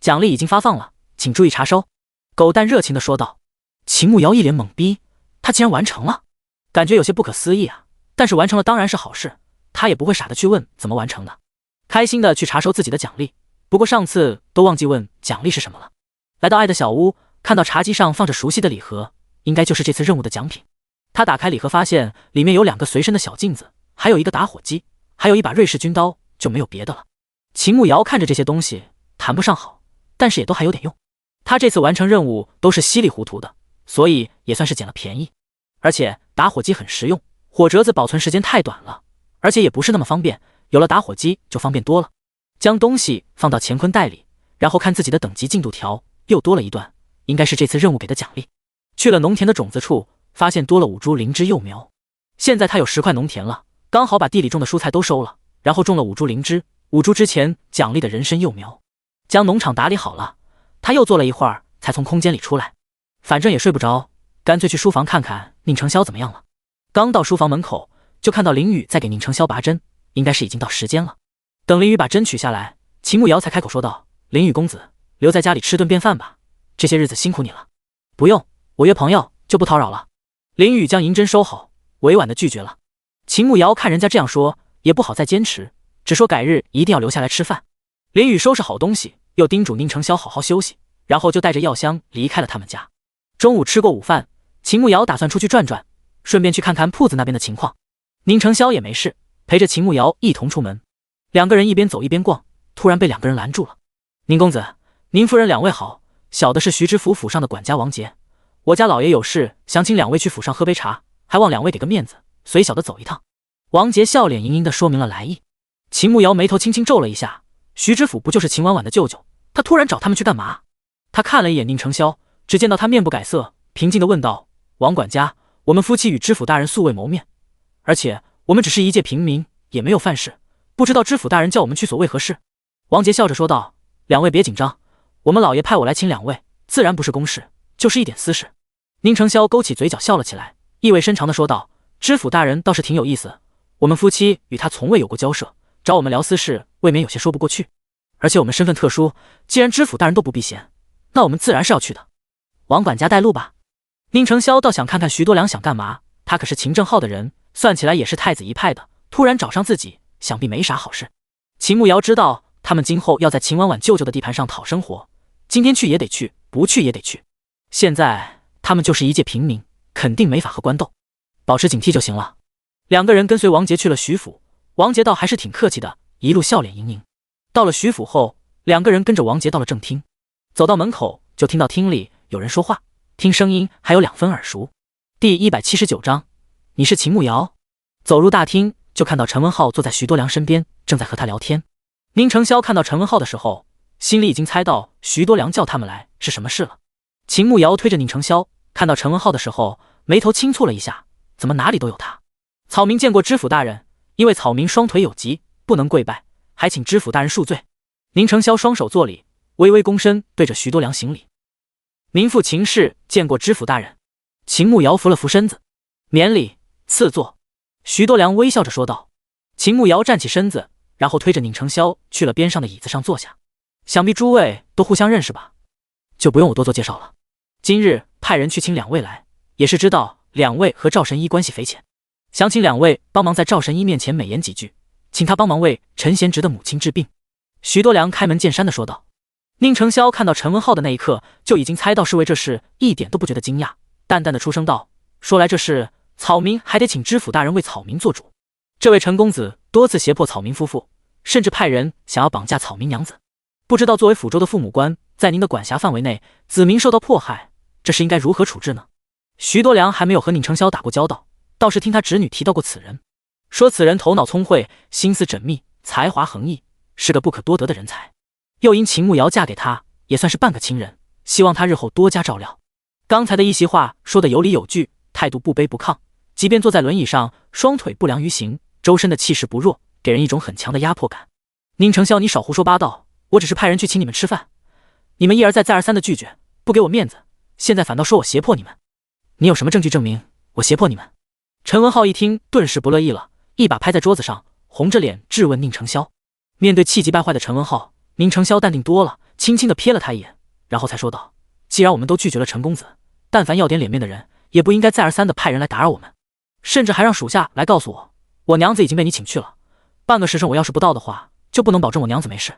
[SPEAKER 1] 奖励已经发放了，请注意查收。狗蛋热情地说道。秦慕瑶一脸懵逼，他竟然完成了，感觉有些不可思议啊，但是完成了当然是好事，他也不会傻的去问怎么完成的，开心的去查收自己的奖励。不过上次都忘记问奖励是什么了。来到爱的小屋，看到茶几上放着熟悉的礼盒，应该就是这次任务的奖品。他打开礼盒，发现里面有2个随身的小镜子，还有一个打火机，还有一把瑞士军刀，就没有别的了。秦慕瑶看着这些东西，谈不上好，但是也都还有点用。他这次完成任务都是稀里糊涂的，所以也算是捡了便宜。而且打火机很实用，火折子保存时间太短了，而且也不是那么方便，有了打火机就方便多了。将东西放到乾坤袋里，然后看自己的等级进度条，又多了一段，应该是这次任务给的奖励。去了农田的种子处，发现多了5株灵芝幼苗。现在他有10块农田了，刚好把地里种的蔬菜都收了，然后种了5株灵芝，5株之前奖励的人参幼苗。将农场打理好了，他又坐了一会儿才从空间里出来，反正也睡不着，干脆去书房看看宁承霄怎么样了。刚到书房门口，就看到林雨在给宁承霄拔针，应该是已经到时间了。等林雨把针取下来，秦慕瑶才开口说道：“林雨公子，留在家里吃顿便饭吧，这些日子辛苦你了。”不用，我约朋友，就不叨扰了。林雨将银针收好，委婉地拒绝了。秦慕瑶看人家这样说，也不好再坚持，只说改日一定要留下来吃饭。林雨收拾好东西，又叮嘱宁承霄好好休息，然后就带着药香离开了他们家。中午吃过午饭，秦慕瑶打算出去转转，顺便去看看铺子那边的情况。宁承霄也没事，陪着秦慕瑶一同出门。2个人一边走一边逛，突然被2个人拦住了。宁公子，宁夫人2位好，小的是徐知府府上的管家王杰，我家老爷有事，想请2位去府上喝杯茶，还望2位给个面子，随小的走一趟。王杰笑脸盈盈地说明了来意。秦慕瑶眉头轻轻皱了一下，徐知府不就是秦婉婉的舅舅，他突然找他们去干嘛？他看了一眼宁承霄，只见到他面不改色，平静地问道：“王管家，我们夫妻与知府大人素未谋面，而且我们只是一介平民，也没有犯事，不知道知府大人叫我们去所为何事？”王杰笑着说道：“两位别紧张，我们老爷派我来请两位，自然不是公事，就是一点私事。”宁承霄勾起嘴角笑了起来，意味深长地说道：“知府大人倒是挺有意思，我们夫妻与他从未有过交涉，找我们聊私事，未免有些说不过去。而且我们身份特殊，既然知府大人都不避嫌，那我们自然是要去的。王管家带路吧。”宁承霄倒想看看徐多良想干嘛，他可是秦正浩的人，算起来也是太子一派的，突然找上自己，想必没啥好事。秦慕瑶知道他们今后要在秦婉婉舅舅的地盘上讨生活，今天去也得去，不去也得去。现在他们就是一介平民，肯定没法和官斗，保持警惕就行了。两个人跟随王杰去了徐府，王杰倒还是挺客气的，一路笑脸盈盈。到了徐府后，两个人跟着王杰到了正厅，走到门口就听到厅里有人说话，听声音还有2分耳熟。第179章，你是秦慕瑶？走入大厅就看到陈文浩坐在徐多良身边，正在和他聊天。宁承霄看到陈文浩的时候，心里已经猜到徐多良叫他们来是什么事了。秦慕瑶推着宁承霄，看到陈文浩的时候，眉头轻蹙了一下，怎么哪里都有他？草民见过知府大人，因为草民双腿有疾，不能跪拜，还请知府大人恕罪。宁承霄双手作礼，微微躬身，对着徐多良行礼。民妇秦氏见过知府大人。秦慕瑶扶了扶身子，免礼，赐座。徐多良微笑着说道。秦慕瑶站起身子，然后推着宁承霄去了边上的椅子上坐下。想必诸位都互相认识吧，就不用我多做介绍了。今日派人去请两位来，也是知道两位和赵神医关系匪浅，想请两位帮忙在赵神医面前美言几句，请他帮忙为陈贤直的母亲治病。徐多良开门见山地说道。宁承霄看到陈文浩的那一刻，就已经猜到是为这事，一点都不觉得惊讶，淡淡的出声道：“说来这事，草民还得请知府大人为草民做主。这位陈公子多次胁迫草民夫妇，甚至派人想要绑架草民娘子，不知道作为抚州的父母官，在您的管辖范围内，子民受到迫害，这是应该如何处置呢？”徐多良还没有和宁承霄打过交道，倒是听他侄女提到过此人，说此人头脑聪慧，心思缜密，才华横溢，是个不可多得的人才。又因秦慕瑶嫁给他，也算是半个亲人，希望他日后多加照料。刚才的一席话说得有理有据，态度不卑不亢，即便坐在轮椅上，双腿不良于行，周身的气势不弱，给人一种很强的压迫感。宁承霄，你少胡说八道，我只是派人去请你们吃饭，你们一而再再而三的拒绝，不给我面子，现在反倒说我胁迫你们，你有什么证据证明我胁迫你们？陈文浩一听，顿时不乐意了，一把拍在桌子上，红着脸质问宁承霄。面对气急败坏的陈文浩，宁承霄淡定多了，轻轻地瞥了他一眼，然后才说道：“既然我们都拒绝了陈公子，但凡要点脸面的人，也不应该再而三地派人来打扰我们，甚至还让属下来告诉我娘子已经被你请去了，半个时辰我要是不到的话，就不能保证我娘子没事。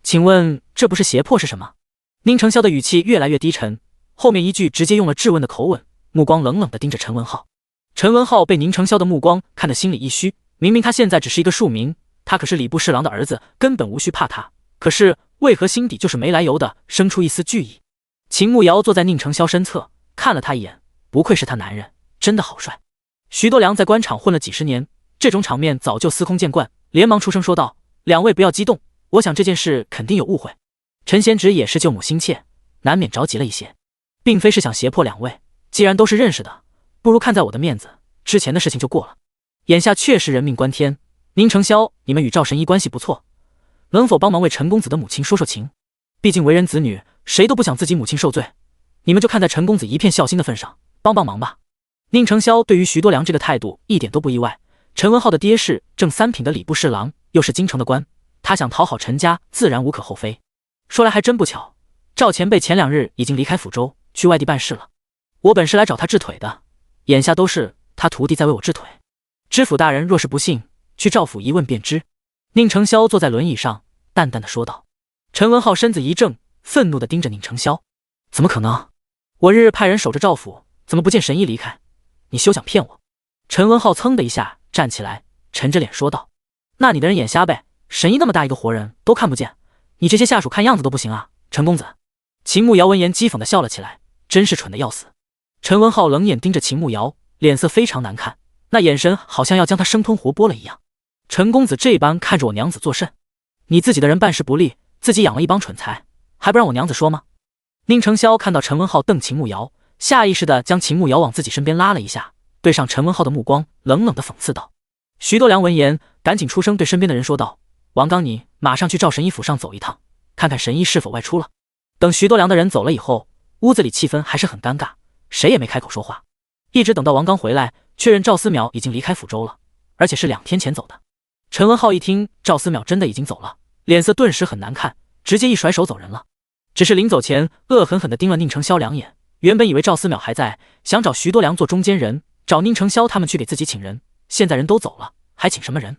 [SPEAKER 1] 请问这不是胁迫是什么？”宁承霄的语气越来越低沉，后面一句直接用了质问的口吻，目光冷冷地盯着陈文浩。陈文浩被宁承霄的目光看得心里一虚，明明他现在只是一个庶民，他可是礼部侍郎的儿子，根本无需怕他，可是为何心底就是没来由的生出一丝惧意？秦慕瑶坐在宁承霄身侧，看了他一眼，不愧是他男人，真的好帅。徐多良在官场混了几十年，这种场面早就司空见惯，连忙出声说道：“两位不要激动，我想这件事肯定有误会。陈贤直也是救母心切，难免着急了一些，并非是想胁迫两位，既然都是认识的，不如看在我的面子，之前的事情就过了。眼下确实人命关天，宁承霄，你们与赵神医关系不错，能否帮忙为陈公子的母亲说说情？毕竟为人子女，谁都不想自己母亲受罪，你们就看在陈公子一片孝心的份上，帮帮忙吧。”宁承霄对于徐多良这个态度一点都不意外，陈文浩的爹是正三品的礼部侍郎，又是京城的官，他想讨好陈家自然无可厚非。说来还真不巧，赵前辈前2日已经离开抚州去外地办事了，我本是来找他治腿的，眼下都是他徒弟在为我治腿，知府大人若是不信，去赵府一问便知。宁承霄坐在轮椅上，淡淡的说道。陈文浩身子一怔，愤怒的盯着宁承霄：“怎么可能？我日日派人守着赵府，怎么不见神医离开？你休想骗我！”陈文浩噌的一下站起来，沉着脸说道：“那你的人眼瞎呗，神医那么大一个活人都看不见，你这些下属看样子都不行啊，陈公子。”秦慕瑶闻言讥讽的笑了起来，真是蠢的要死。陈文浩冷眼盯着秦慕瑶，脸色非常难看，那眼神好像要将他生吞活剥了一样。陈公子这般看着我娘子作甚？你自己的人办事不力，自己养了一帮蠢材，还不让我娘子说吗？宁承霄看到陈文浩瞪秦慕瑶，下意识地将秦慕瑶往自己身边拉了一下，对上陈文浩的目光，冷冷地讽刺道：“徐多良闻言，赶紧出声对身边的人说道：“王刚，你马上去赵神医府上走一趟，看看神医是否外出了。”等徐多良的人走了以后，屋子里气氛还是很尴尬，谁也没开口说话。一直等到王刚回来，确认赵思邈已经离开抚州了，而且是2天前走的。陈文浩一听赵思邈真的已经走了，脸色顿时很难看，直接一甩手走人了。只是临走前，恶狠狠地盯了宁承霄2眼。原本以为赵思邈还在，想找徐多良做中间人，找宁承霄他们去给自己请人。现在人都走了，还请什么人？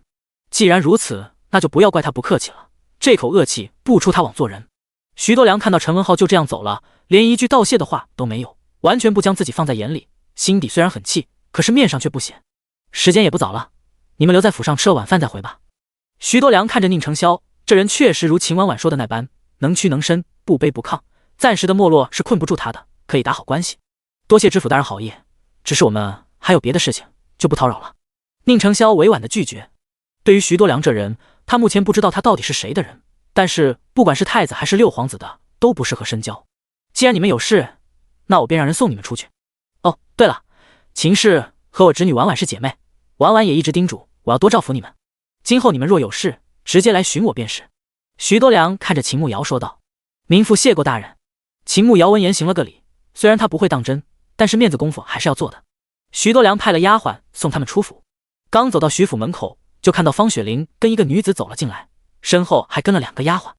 [SPEAKER 1] 既然如此，那就不要怪他不客气了。这口恶气不出他枉做人。徐多良看到陈文浩就这样走了，连一句道谢的话都没有，完全不将自己放在眼里，心底虽然很气，可是面上却不显。时间也不早了，你们留在府上吃了晚饭再回吧。徐多良看着宁承霄，这人确实如秦婉婉说的那般，能屈能伸，不卑不亢，暂时的没落是困不住他的，可以打好关系。多谢知府大人好意，只是我们还有别的事情，就不叨扰了。宁承霄委婉的拒绝。对于徐多良这人，他目前不知道他到底是谁的人，但是不管是太子还是6皇子的，都不适合深交。既然你们有事，那我便让人送你们出去。哦，对了，秦氏和我侄女婉婉是姐妹，婉婉也一直叮嘱我要多照拂你们，今后你们若有事，直接来寻我便是。徐多良看着秦慕瑶说道：“民妇谢过大人。”秦慕瑶闻言行了个礼，虽然他不会当真，但是面子功夫还是要做的。徐多良派了丫鬟送他们出府，刚走到徐府门口，就看到方雪玲跟一个女子走了进来，身后还跟了2个丫鬟。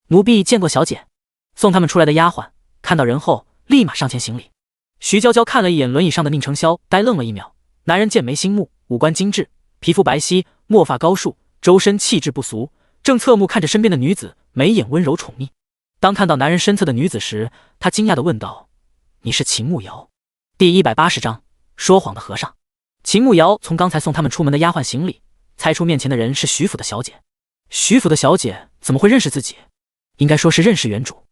[SPEAKER 1] 奴婢见过小姐。送他们出来的丫鬟看到人后，立马上前行礼。徐娇娇看了一眼轮椅上的宁承霄，呆愣了1秒。男人剑眉星目，五官精致，皮肤白皙，墨发高束，周身气质不俗，正侧目看着身边的女子，眉眼温柔宠溺。当看到男人身侧的女子时，他惊讶地问道：“你是秦慕瑶？”第180章说谎的和尚。秦慕瑶从刚才送他们出门的丫鬟行礼，猜出面前的人是徐府的小姐。徐府的小姐怎么会认识自己？应该说是认识原主。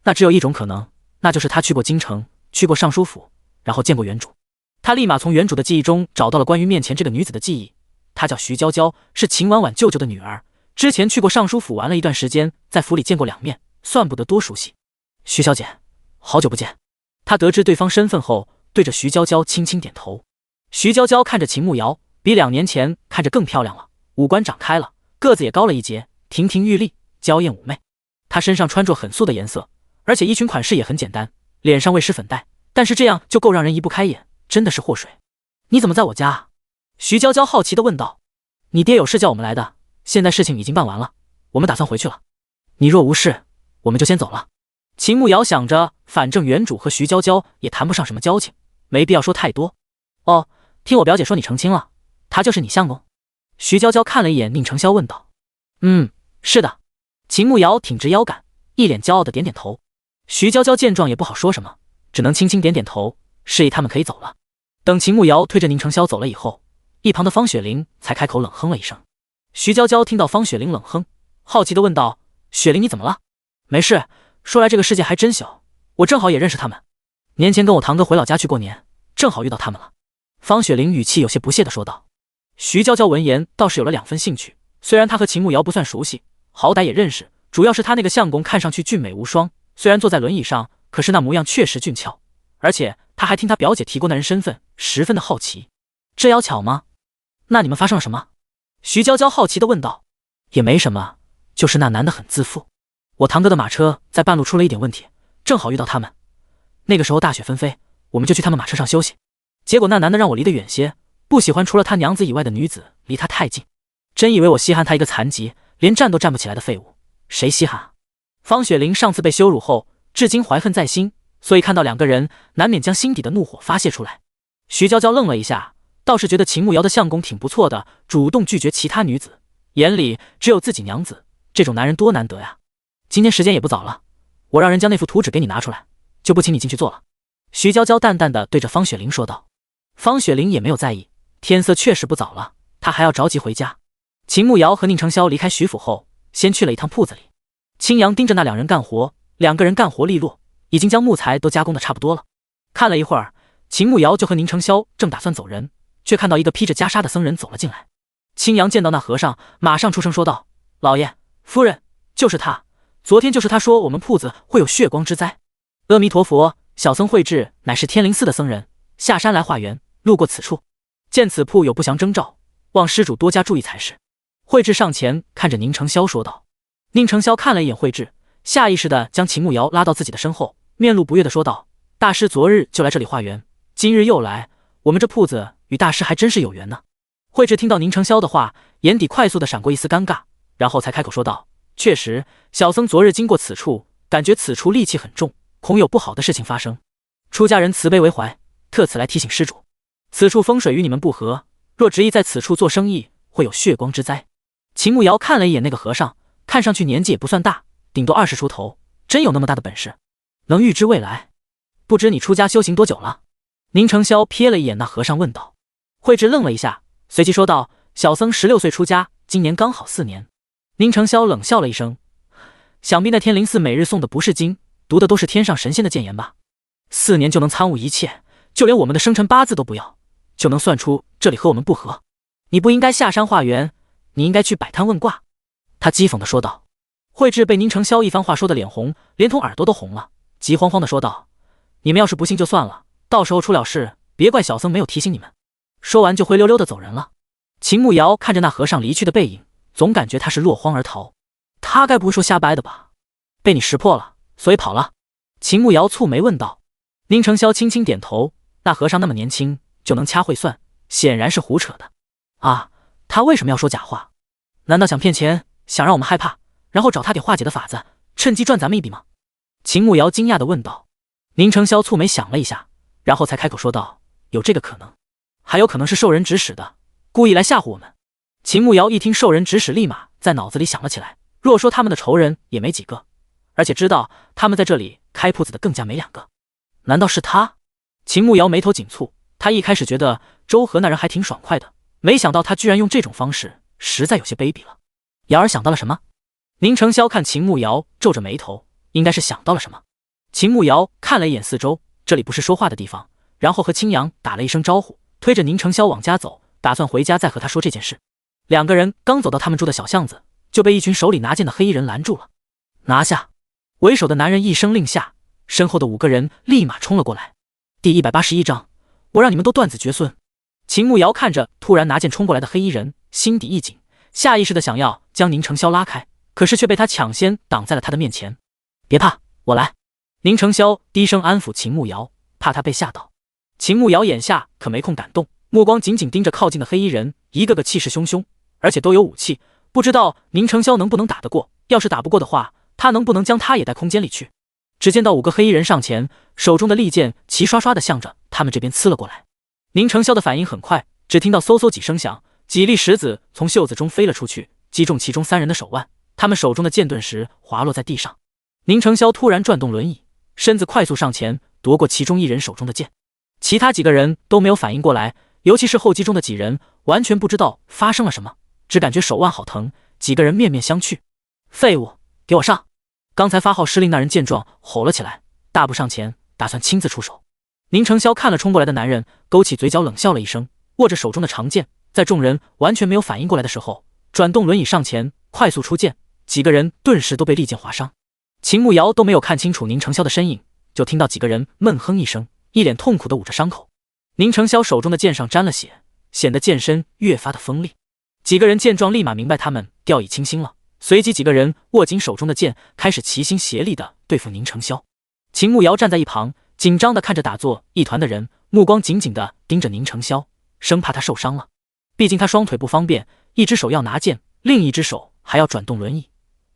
[SPEAKER 1] 那只有一种可能，那就是他去过京城，去过尚书府，然后见过原主。他立马从原主的记忆中找到了关于面前这个女子的记忆。她叫徐娇娇，是秦婉婉舅舅的女儿，之前去过尚书府玩了一段时间，在府里见过2面，算不得多熟悉。徐小姐，好久不见。他得知对方身份后，对着徐娇娇轻轻点头。徐娇娇看着秦慕瑶，比2年前看着更漂亮了，五官长开了，个子也高了一截，亭亭玉立，娇艳妩媚。她身上穿着很素的颜色，而且衣裙款式也很简单，脸上未施粉黛，但是这样就够让人移不开眼，真的是祸水。你怎么在我家啊？徐娇娇好奇地问道。你爹有事叫我们来的，现在事情已经办完了，我们打算回去了。你若无事，我们就先走了。秦慕瑶想着，反正原主和徐娇娇也谈不上什么交情，没必要说太多。哦，听我表姐说你成亲了，她就是你相公？徐娇娇看了一眼宁承霄问道。是的。秦慕瑶挺直腰杆，一脸骄傲的点点头。徐娇娇见状也不好说什么，只能轻轻点点头，示意他们可以走了。等秦慕瑶推着宁承霄走了以后，一旁的方雪玲才开口冷哼了一声。徐娇娇听到方雪玲冷哼，好奇地问道：“雪玲，你怎么了？”没事，说来这个世界还真小，我正好也认识他们。年前跟我堂哥回老家去过年，正好遇到他们了。方雪玲语气有些不屑地说道。徐娇娇闻言倒是有了2分兴趣，虽然她和秦慕瑶不算熟悉，好歹也认识，主要是她那个相公看上去俊美无双，虽然坐在轮椅上，可是那模样确实俊俏，而且她还听她表姐提过那人身份，十分的好奇。这要巧吗？那你们发生了什么？徐娇娇好奇地问道。也没什么，就是那男的很自负。我堂哥的马车在半路出了一点问题，正好遇到他们。那个时候大雪纷飞，我们就去他们马车上休息。结果那男的让我离得远些，不喜欢除了他娘子以外的女子离他太近。真以为我稀罕他一个残疾，连站都站不起来的废物，谁稀罕啊？方雪玲上次被羞辱后，至今怀恨在心，所以看到2个人，难免将心底的怒火发泄出来。徐娇娇愣了一下，倒是觉得秦慕瑶的相公挺不错的，主动拒绝其他女子，眼里只有自己娘子，这种男人多难得呀。今天时间也不早了，我让人将那幅图纸给你拿出来，就不请你进去坐了。徐娇娇淡淡的对着方雪玲说道。方雪玲也没有在意，天色确实不早了，她还要着急回家。秦慕瑶和宁承霄离开徐府后，先去了一趟铺子里。青阳盯着那2人干活，2个人干活利落，已经将木材都加工的差不多了。看了一会儿，秦慕瑶就和宁承霄正打算走人，却看到一个披着袈裟的僧人走了进来。青阳见到那和尚，马上出声说道：“老爷，夫人，就是他，昨天就是他说我们铺子会有血光之灾。阿弥陀佛，小僧慧智乃是天灵寺的僧人，下山来化缘，路过此处，见此铺有不祥征兆，望施主多加注意才是。慧智上前看着宁承霄说道。宁承霄看了一眼慧智，下意识地将秦慕瑶拉到自己的身后，面露不悦地说道：大师昨日就来这里化缘，今日又来，我们这铺子与大师还真是有缘呢。慧智听到宁承霄的话，眼底快速地闪过一丝尴尬，然后才开口说道：确实，小僧昨日经过此处，感觉此处戾气很重，恐有不好的事情发生。出家人慈悲为怀，特此来提醒施主，此处风水与你们不合，若执意在此处做生意，会有血光之灾。秦慕瑶看了一眼那个和尚，看上去年纪也不算大，顶多20出头，真有那么大的本事，能预知未来？不知你出家修行多久了？宁承霄瞥了一眼那和尚问道。慧智愣了一下，随即说道：小僧16岁出家，今年刚好4年。宁承霄冷笑了一声，想必那天灵寺每日诵的不是经，读的都是天上神仙的谏言吧？4年就能参悟一切，就连我们的生辰八字都不要，就能算出这里和我们不合。你不应该下山化缘，你应该去摆摊问卦。他讥讽地说道。慧智被宁承霄一番话说得脸红，连同耳朵都红了，急慌慌地说道：你们要是不信就算了，到时候出了事，别怪小僧没有提醒你们。说完就灰溜溜地走人了。秦慕瑶看着那和尚离去的背影，总感觉他是落荒而逃。他该不会说瞎掰的吧？被你识破了，所以跑了？秦慕瑶蹙眉问道。宁承霄轻轻点头，那和尚那么年轻就能掐会算，显然是胡扯的。啊，他为什么要说假话？难道想骗钱，想让我们害怕，然后找他给化解的法子，趁机赚咱们一笔吗？秦慕瑶惊讶地问道。宁承霄蹙眉想了一下，然后才开口说道：有这个可能，还有可能是受人指使的，故意来吓唬我们。秦慕瑶一听受人指使，立马在脑子里想了起来，若说他们的仇人也没几个，而且知道他们在这里开铺子的更加没2个，难道是他？秦慕瑶眉头紧蹙，他一开始觉得周和那人还挺爽快的，没想到他居然用这种方式，实在有些卑鄙了。瑶儿想到了什么？宁承霄看秦慕瑶皱着眉头，应该是想到了什么。秦慕瑶看了一眼四周，这里不是说话的地方，然后和青阳打了一声招呼，推着宁承霄往家走，打算回家再和他说这件事。2个人刚走到他们住的小巷子，就被一群手里拿剑的黑衣人拦住了。拿下！为首的男人一声令下，身后的5个人立马冲了过来。第181章，我让你们都断子绝孙。秦慕瑶看着突然拿剑冲过来的黑衣人，心底一紧，下意识的想要将宁承霄拉开，可是却被他抢先挡在了他的面前。别怕，我来。宁承霄低声安抚秦慕瑶，怕他被吓到。秦慕瑶眼下可没空感动，目光紧紧盯着靠近的黑衣人，一个个气势汹汹，而且都有武器，不知道宁承霄能不能打得过，要是打不过的话，他能不能将他也带空间里去。只见到5个黑衣人上前，手中的利剑齐刷刷的向着他们这边呲了过来。宁承霄的反应很快，只听到嗖嗖几声响，几粒石子从袖子中飞了出去，击中其中3人的手腕，他们手中的剑顿时滑落在地上。宁承霄突然转动轮椅，身子快速上前夺过其中1人手中的剑，其他几个人都没有反应过来，尤其是后击中的几人，完全不知道发生了什么，只感觉手腕好疼，几个人面面相觑。废物，给我上！刚才发号施令那人见状吼了起来，大步上前，打算亲自出手。宁承霄看了冲过来的男人，勾起嘴角冷笑了一声，握着手中的长剑，在众人完全没有反应过来的时候，转动轮椅上前，快速出剑，几个人顿时都被利剑划伤。秦慕瑶都没有看清楚宁承霄的身影，就听到几个人闷哼一声，一脸痛苦地捂着伤口。宁承霄手中的剑上沾了血，显得剑身越发的锋利。几个人见状立马明白他们掉以轻心了，随即几个人握紧手中的剑，开始齐心协力地对付宁承霄。秦慕瑶站在一旁，紧张地看着打作一团的人，目光紧紧地盯着宁承霄，生怕他受伤了。毕竟他双腿不方便，一只手要拿剑，另一只手还要转动轮椅，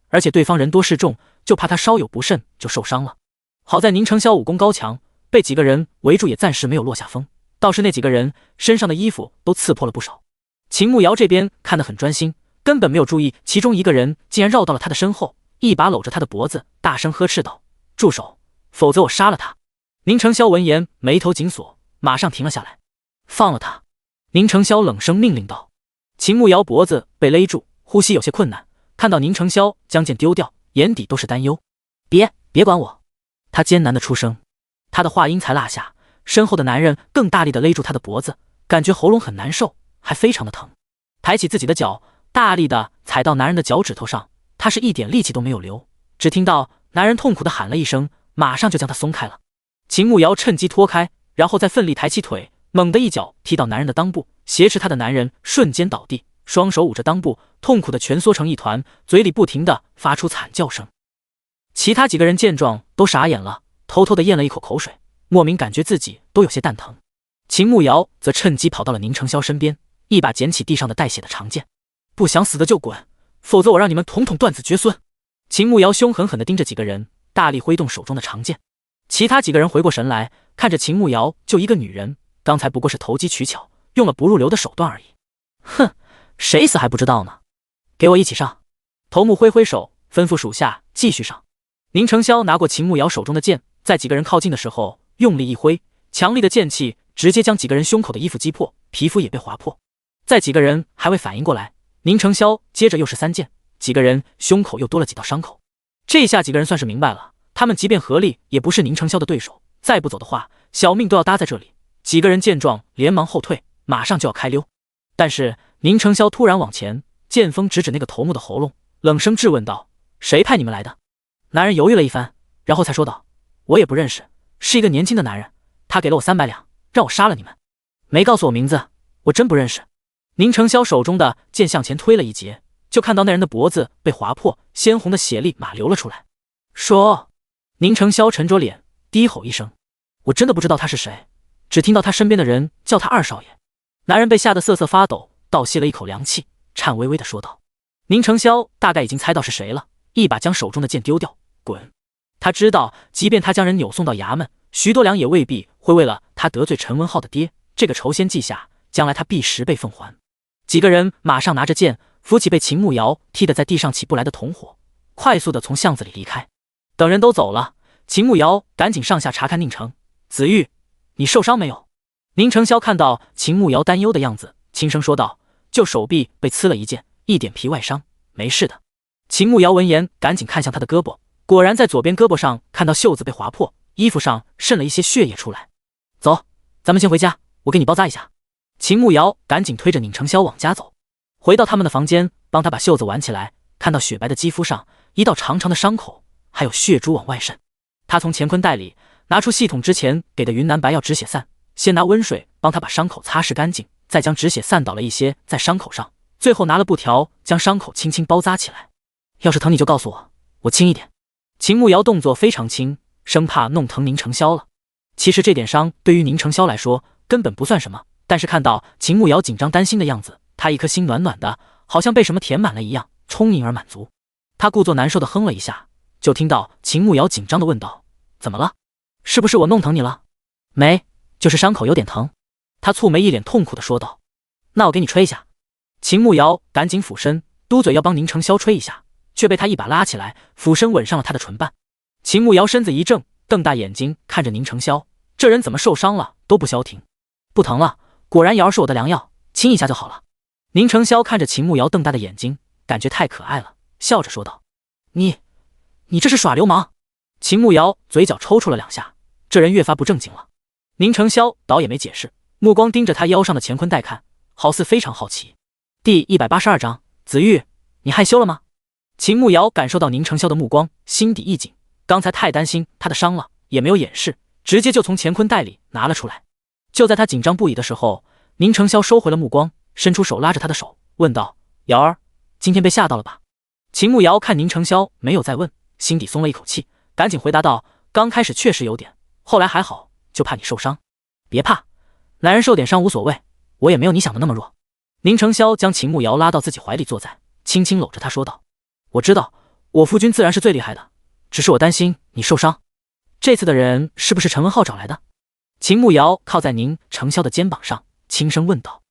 [SPEAKER 1] 而且对方人多势众，就怕他稍有不慎就受伤了。好在宁承霄武功高强，被几个人围住也暂时没有落下风，倒是那几个人身上的衣服都刺破了不少。秦慕瑶这边看得很专心，根本没有注意其中一个人竟然绕到了他的身后，一把搂着他的脖子，大声呵斥道：住手，否则我杀了他！宁承霄闻言眉头紧锁，马上停了下来。放了他！宁承霄冷声命令道。秦慕瑶脖子被勒住，呼吸有些困难，看到宁承霄将剑丢掉，眼底都是担忧。别管我！他艰难的出声。他的话音才落下，身后的男人更大力的勒住他的脖子，感觉喉咙很难受，还非常的疼。抬起自己的脚，大力的踩到男人的脚趾头上，他是一点力气都没有留，只听到男人痛苦的喊了一声，马上就将他松开了。秦慕瑶趁机脱开，然后再奋力抬起腿，猛地一脚踢到男人的裆部，挟持她的男人瞬间倒地，双手捂着裆部，痛苦的蜷缩成一团，嘴里不停地发出惨叫声。其他几个人见状都傻眼了，偷偷地咽了一口口水，莫名感觉自己都有些蛋疼。秦慕瑶则趁机跑到了宁承霄身边，一把捡起地上的带血的长剑，不想死的就滚，否则我让你们统统断子绝孙！秦慕瑶凶狠狠地盯着几个人，大力挥动手中的长剑。其他几个人回过神来，看着秦慕瑶，就一个女人，刚才不过是投机取巧，用了不入流的手段而已。哼，谁死还不知道呢？给我一起上！头目挥挥手，吩咐属下继续上。宁承霄拿过秦慕瑶手中的剑，在几个人靠近的时候用力一挥，强力的剑气直接将几个人胸口的衣服击破，皮肤也被划破。在几个人还未反应过来，宁承霄接着又是3剑，几个人胸口又多了几道伤口。这下几个人算是明白了，他们即便合力也不是宁承霄的对手，再不走的话，小命都要搭在这里。几个人见状连忙后退，马上就要开溜。但是宁承霄突然往前，剑锋直指那个头目的喉咙，冷声质问道：“谁派你们来的？”男人犹豫了一番，然后才说道：“我也不认识，是一个年轻的男人，他给了我300两，让我杀了你们。没告诉我名字，我真不认识。”宁承霄手中的剑向前推了一截，就看到那人的脖子被划破，鲜红的血粒马流了出来。说，宁承霄沉着脸，低吼一声：“我真的不知道他是谁，只听到他身边的人叫他二少爷。”男人被吓得瑟瑟发抖，倒吸了一口凉气，颤巍巍地说道。宁承霄大概已经猜到是谁了，一把将手中的剑丢掉，滚！他知道，即便他将人扭送到衙门，徐多良也未必会为了他得罪陈文浩的爹，这个仇先记下，将来他必10倍奉还。几个人马上拿着剑扶起被秦慕瑶踢得在地上起不来的同伙，快速地从巷子里离开。等人都走了，秦慕瑶赶紧上下查看宁城。子玉，你受伤没有？宁承霄看到秦慕瑶担忧的样子，轻声说道：“就手臂被刺了一剑，一点皮外伤，没事的。”秦慕瑶闻言赶紧看向他的胳膊，果然在左边胳膊上看到袖子被划破，衣服上渗了一些血液出来。走，咱们先回家，我给你包扎一下。秦慕瑶赶紧推着宁承霄往家走，回到他们的房间，帮他把袖子挽起来，看到雪白的肌肤上一道长长的伤口，还有血珠往外渗。他从乾坤袋里拿出系统之前给的云南白药止血散，先拿温水帮他把伤口擦拭干净，再将止血散倒了一些在伤口上，最后拿了布条将伤口轻轻包扎起来。要是疼你就告诉我，我轻一点。秦慕瑶动作非常轻，生怕弄疼宁承霄了。其实这点伤对于宁承霄来说根本不算什么，但是看到秦慕瑶紧张担心的样子，他一颗心暖暖的，好像被什么填满了一样，充盈而满足。他故作难受的哼了一下，就听到秦慕瑶紧张的问道：“怎么了？是不是我弄疼你了？”“没，就是伤口有点疼。”他蹙眉一脸痛苦的说道。“那我给你吹一下。”秦慕瑶赶紧俯身嘟嘴要帮宁承霄吹一下，却被他一把拉起来，俯身吻上了他的唇瓣。秦慕瑶身子一怔，瞪大眼睛看着宁承霄，这人怎么受伤了都不消停。“不疼了，果然瑶儿是我的良药，亲一下就好了。”宁承霄看着秦慕瑶瞪大的眼睛，感觉太可爱了，笑着说道：“你这是耍流氓！”秦慕瑶嘴角抽搐了2下，这人越发不正经了。宁承霄倒也没解释，目光盯着他腰上的乾坤袋看，好似非常好奇。第182章，子玉，你害羞了吗？秦慕瑶感受到宁承霄的目光，心底一紧，刚才太担心他的伤了，也没有掩饰，直接就从乾坤袋里拿了出来。就在他紧张不已的时候，宁承霄收回了目光，伸出手拉着他的手，问道：“瑶儿，今天被吓到了吧？”秦慕瑶看宁承霄没有再问，心底松了一口气，赶紧回答道：“刚开始确实有点，后来还好，就怕你受伤。别怕，男人受点伤无所谓，我也没有你想的那么弱。”宁承霄将秦慕瑶拉到自己怀里坐在，轻轻搂着她说道：“我知道，我夫君自然是最厉害的，只是我担心你受伤。这次的人是不是陈文浩找来的？”秦慕瑶靠在宁承霄的肩膀上，轻声问道：“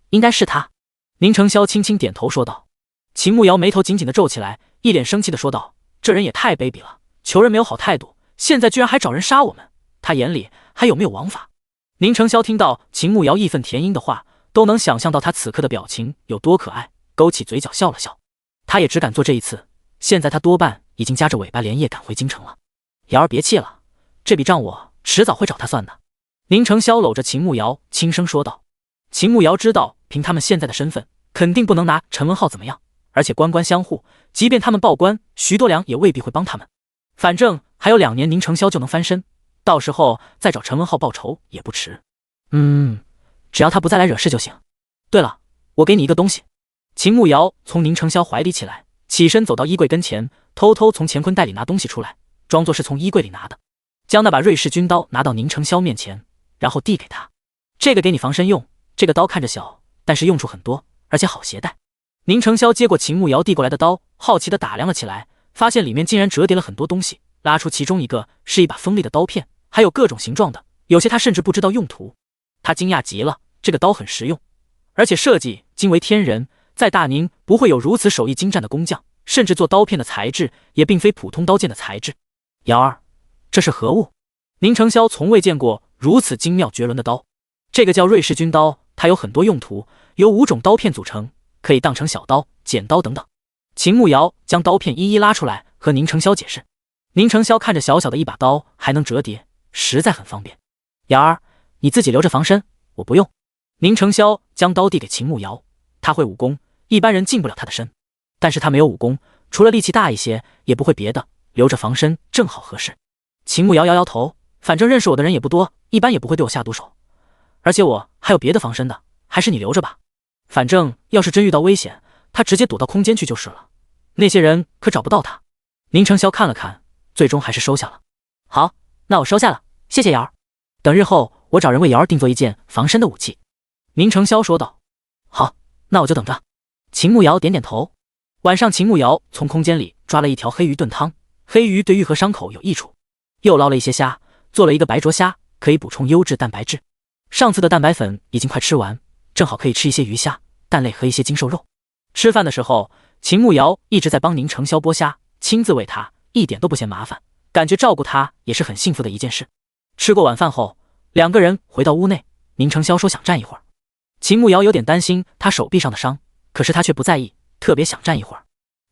[SPEAKER 1] 应该是他。”宁承霄轻轻点头说道。秦慕瑶眉头紧紧地皱起来，一脸生气地说道：“这人也太卑鄙了，求人没有好态度，现在居然还找人杀我们，他眼里还有没有王法？”宁承霄听到秦慕瑶义愤填膺的话，都能想象到他此刻的表情有多可爱，勾起嘴角笑了笑。他也只敢做这一次，现在他多半已经夹着尾巴连夜赶回京城了。瑶儿别气了，这笔账我迟早会找他算的。宁承霄搂着秦慕瑶轻声说道。秦慕瑶知道凭他们现在的身份，肯定不能拿陈文浩怎么样，而且官官相护，即便他们报官，徐多良也未必会帮他们。反正还有2年宁承霄就能翻身，到时候再找陈文浩报仇也不迟。只要他不再来惹事就行。对了，我给你一个东西。秦慕瑶从宁承霄怀里起来，起身走到衣柜跟前，偷偷从乾坤袋里拿东西出来，装作是从衣柜里拿的，将那把瑞士军刀拿到宁承霄面前，然后递给他。这个给你防身用，这个刀看着小，但是用处很多，而且好携带。宁承霄接过秦慕瑶递过来的刀，好奇地打量了起来，发现里面竟然折叠了很多东西，拉出其中一个是一把锋利的刀片，还有各种形状的，有些他甚至不知道用途。他惊讶极了，这个刀很实用，而且设计惊为天人，在大宁不会有如此手艺精湛的工匠，甚至做刀片的材质也并非普通刀剑的材质。瑶儿，这是何物？宁承霄从未见过如此精妙绝伦的刀。这个叫瑞士军刀，它有很多用途，由5种刀片组成，可以当成小刀、剪刀等等。秦慕瑶将刀片一一拉出来，和宁承霄解释。宁承霄看着小小的一把刀还能折叠，实在很方便。瑶儿，你自己留着防身，我不用。宁承霄将刀递给秦慕瑶，他会武功，一般人近不了他的身，但是他没有武功，除了力气大一些，也不会别的，留着防身正好合适。秦慕瑶摇摇头，反正认识我的人也不多，一般也不会对我下毒手，而且我还有别的防身的，还是你留着吧。反正要是真遇到危险，他直接躲到空间去就是了，那些人可找不到他。宁承霄看了看，最终还是收下了。好，那我收下了，谢谢瑶儿。等日后我找人为瑶儿定做一件防身的武器。宁承霄说道。好，那我就等着。秦慕瑶点点头。晚上秦慕瑶从空间里抓了一条黑鱼炖汤，黑鱼对愈合伤口有益处，又捞了一些虾，做了一个白灼虾，可以补充优质蛋白质。上次的蛋白粉已经快吃完，正好可以吃一些鱼虾、蛋类和一些精瘦肉。吃饭的时候，秦慕瑶一直在帮宁承霄剥虾，亲自喂他，一点都不嫌麻烦，感觉照顾他也是很幸福的一件事。吃过晚饭后，两个人回到屋内，宁承霄说想站一会儿。秦慕瑶有点担心他手臂上的伤，可是他却不在意，特别想站一会儿。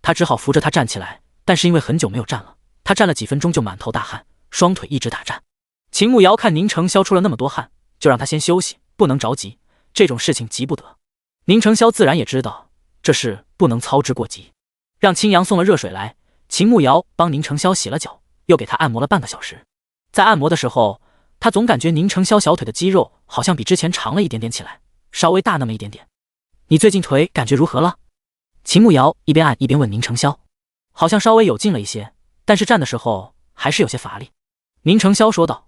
[SPEAKER 1] 他只好扶着他站起来，但是因为很久没有站了，他站了几分钟就满头大汗，双腿一直打颤。秦慕瑶看宁承霄出了那么多汗，就让他先休息，不能着急，这种事情急不得。宁承霄自然也知道这事不能操之过急，让青阳送了热水来，秦慕瑶帮宁承霄洗了脚，又给他按摩了半个小时。在按摩的时候，他总感觉宁承霄小腿的肌肉好像比之前长了一点点起来，稍微大那么一点点。你最近腿感觉如何了？秦慕瑶一边按一边问宁承霄。好像稍微有劲了一些，但是站的时候还是有些乏力。宁承霄说道。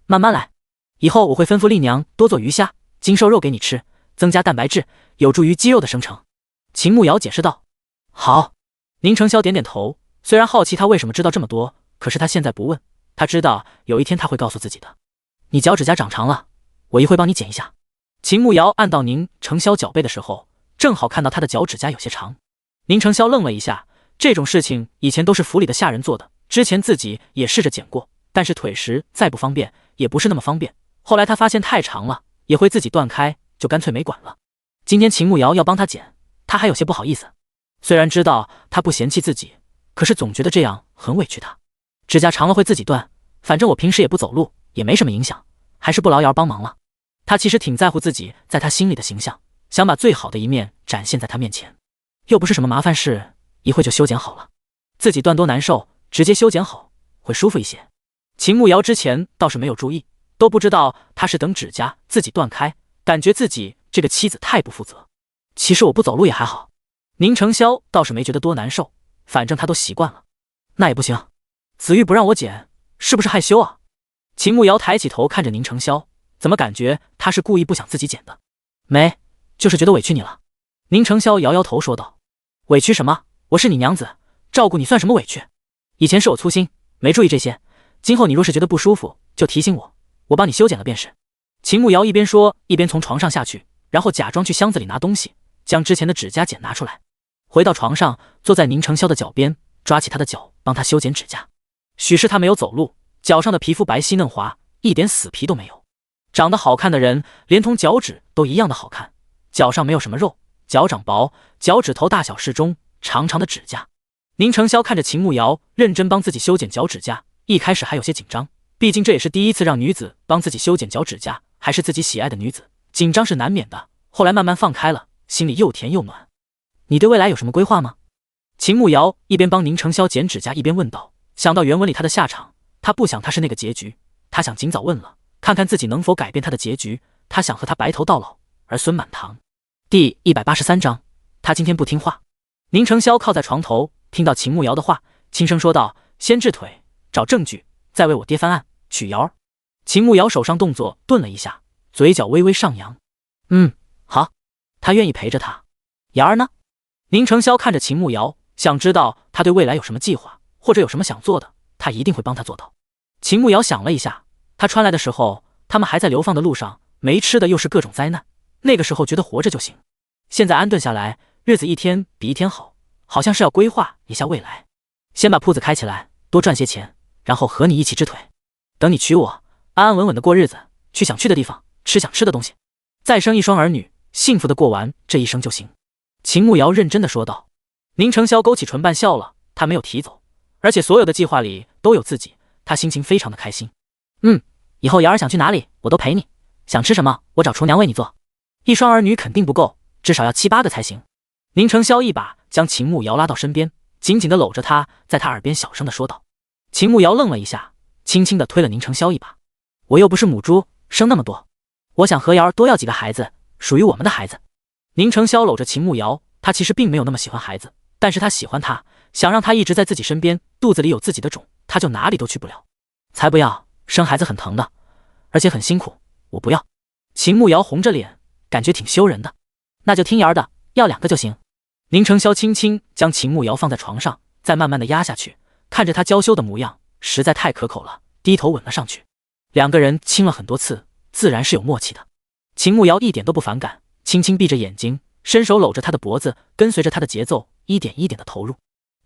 [SPEAKER 1] 慢慢来，以后我会吩咐丽娘多做鱼虾、精瘦肉给你吃，增加蛋白质，有助于肌肉的生成。秦慕瑶解释道。好。宁承霄点点头，虽然好奇他为什么知道这么多，可是他现在不问，他知道有一天他会告诉自己的。你脚趾甲长长了，我一会帮你剪一下。秦慕瑶按到宁承霄脚背的时候，正好看到他的脚趾甲有些长。宁承霄愣了一下，这种事情以前都是府里的下人做的，之前自己也试着剪过，但是腿实再不方便，也不是那么方便。后来他发现太长了，也会自己断开，就干脆没管了。今天秦慕瑶要帮他剪，他还有些不好意思。虽然知道他不嫌弃自己，可是总觉得这样很委屈他。指甲长了会自己断，反正我平时也不走路，也没什么影响，还是不劳瑶帮忙了。他其实挺在乎自己在他心里的形象，想把最好的一面展现在他面前，又不是什么麻烦事，一会就修剪好了。自己断多难受，直接修剪好会舒服一些。秦慕瑶之前倒是没有注意，都不知道他是等指甲自己断开，感觉自己这个妻子太不负责。其实我不走路也还好。宁承霄倒是没觉得多难受，反正他都习惯了。那也不行，子玉不让我剪，是不是害羞啊？秦慕瑶抬起头看着宁承霄，怎么感觉他是故意不想自己剪的？没，就是觉得委屈你了。宁承霄摇摇头说道。委屈什么？我是你娘子，照顾你算什么委屈？以前是我粗心，没注意这些，今后你若是觉得不舒服，就提醒我，我帮你修剪了便是。秦慕瑶一边说一边从床上下去，然后假装去箱子里拿东西，将之前的指甲剪拿出来。回到床上，坐在宁承霄的脚边，抓起他的脚帮他修剪指甲。许是他没有走路，脚上的皮肤白皙嫩滑，一点死皮都没有。长得好看的人连同脚趾都一样的好看，脚上没有什么肉，脚长薄，脚趾头大小适中，长长的指甲。宁承霄看着秦慕瑶认真帮自己修剪脚指甲，一开始还有些紧张，毕竟这也是第一次让女子帮自己修剪脚指甲，还是自己喜爱的女子，紧张是难免的。后来慢慢放开了，心里又甜又暖。你对未来有什么规划吗？秦慕瑶一边帮宁承霄剪指甲一边问道。想到原文里他的下场，他不想他是那个结局，他想尽早问了，看看自己能否改变他的结局。他想和他白头到老，儿孙满堂。第183章，他今天不听话。宁成霄靠在床头，听到秦慕瑶的话，轻声说道：“先治腿，找证据，再为我爹翻案，取瑶儿。”秦慕瑶手上动作顿了一下，嘴角微微上扬。好，他愿意陪着他。瑶儿呢？宁成霄看着秦慕瑶，想知道他对未来有什么计划，或者有什么想做的，他一定会帮他做到。秦慕瑶想了一下，他穿来的时候，他们还在流放的路上，没吃的又是各种灾难，那个时候觉得活着就行。现在安顿下来，日子一天比一天好，好像是要规划一下未来。先把铺子开起来，多赚些钱，然后和你一起治腿。等你娶我，安安稳稳的过日子，去想去的地方，吃想吃的东西，再生一双儿女，幸福的过完这一生就行。秦慕瑶认真的说道。宁成霄勾起唇瓣笑了，他没有提走，而且所有的计划里都有自己，他心情非常的开心。以后瑶儿想去哪里，我都陪你，想吃什么，我找厨娘为你做。一双儿女肯定不够，至少要7、8个才行。宁成霄一把将秦慕瑶拉到身边，紧紧的搂着她，在她耳边小声的说道。秦慕瑶愣了一下，轻轻的推了宁成霄一把。我又不是母猪，生那么多，我想和瑶儿多要几个孩子，属于我们的孩子。宁成霄搂着秦慕瑶，他其实并没有那么喜欢孩子，但是他喜欢她，想让她一直在自己身边，肚子里有自己的种，他就哪里都去不了。才不要，生孩子很疼的，而且很辛苦，我不要。秦慕瑶红着脸，感觉挺羞人的。那就听瑶儿的，要2个就行。宁成霄轻轻将秦慕瑶放在床上，再慢慢的压下去，看着她娇羞的模样，实在太可口了，低头吻了上去。2个人亲了很多次，自然是有默契的。秦慕瑶一点都不反感，轻轻闭着眼睛，伸手搂着他的脖子，跟随着他的节奏，一点一点的投入。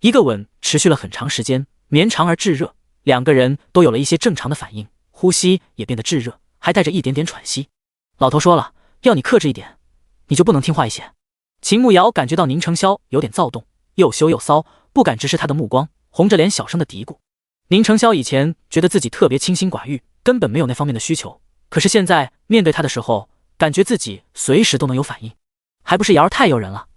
[SPEAKER 1] 一个吻持续了很长时间，绵长而炙热，2个人都有了一些正常的反应，呼吸也变得炙热，还带着一点点喘息。老头说了，要你克制一点，你就不能听话一些？秦慕瑶感觉到宁成霄有点躁动，又羞又骚，不敢直视他的目光，红着脸小声的嘀咕。宁成霄以前觉得自己特别清心寡欲，根本没有那方面的需求，可是现在面对他的时候，感觉自己随时都能有反应，还不是瑶儿太诱人了。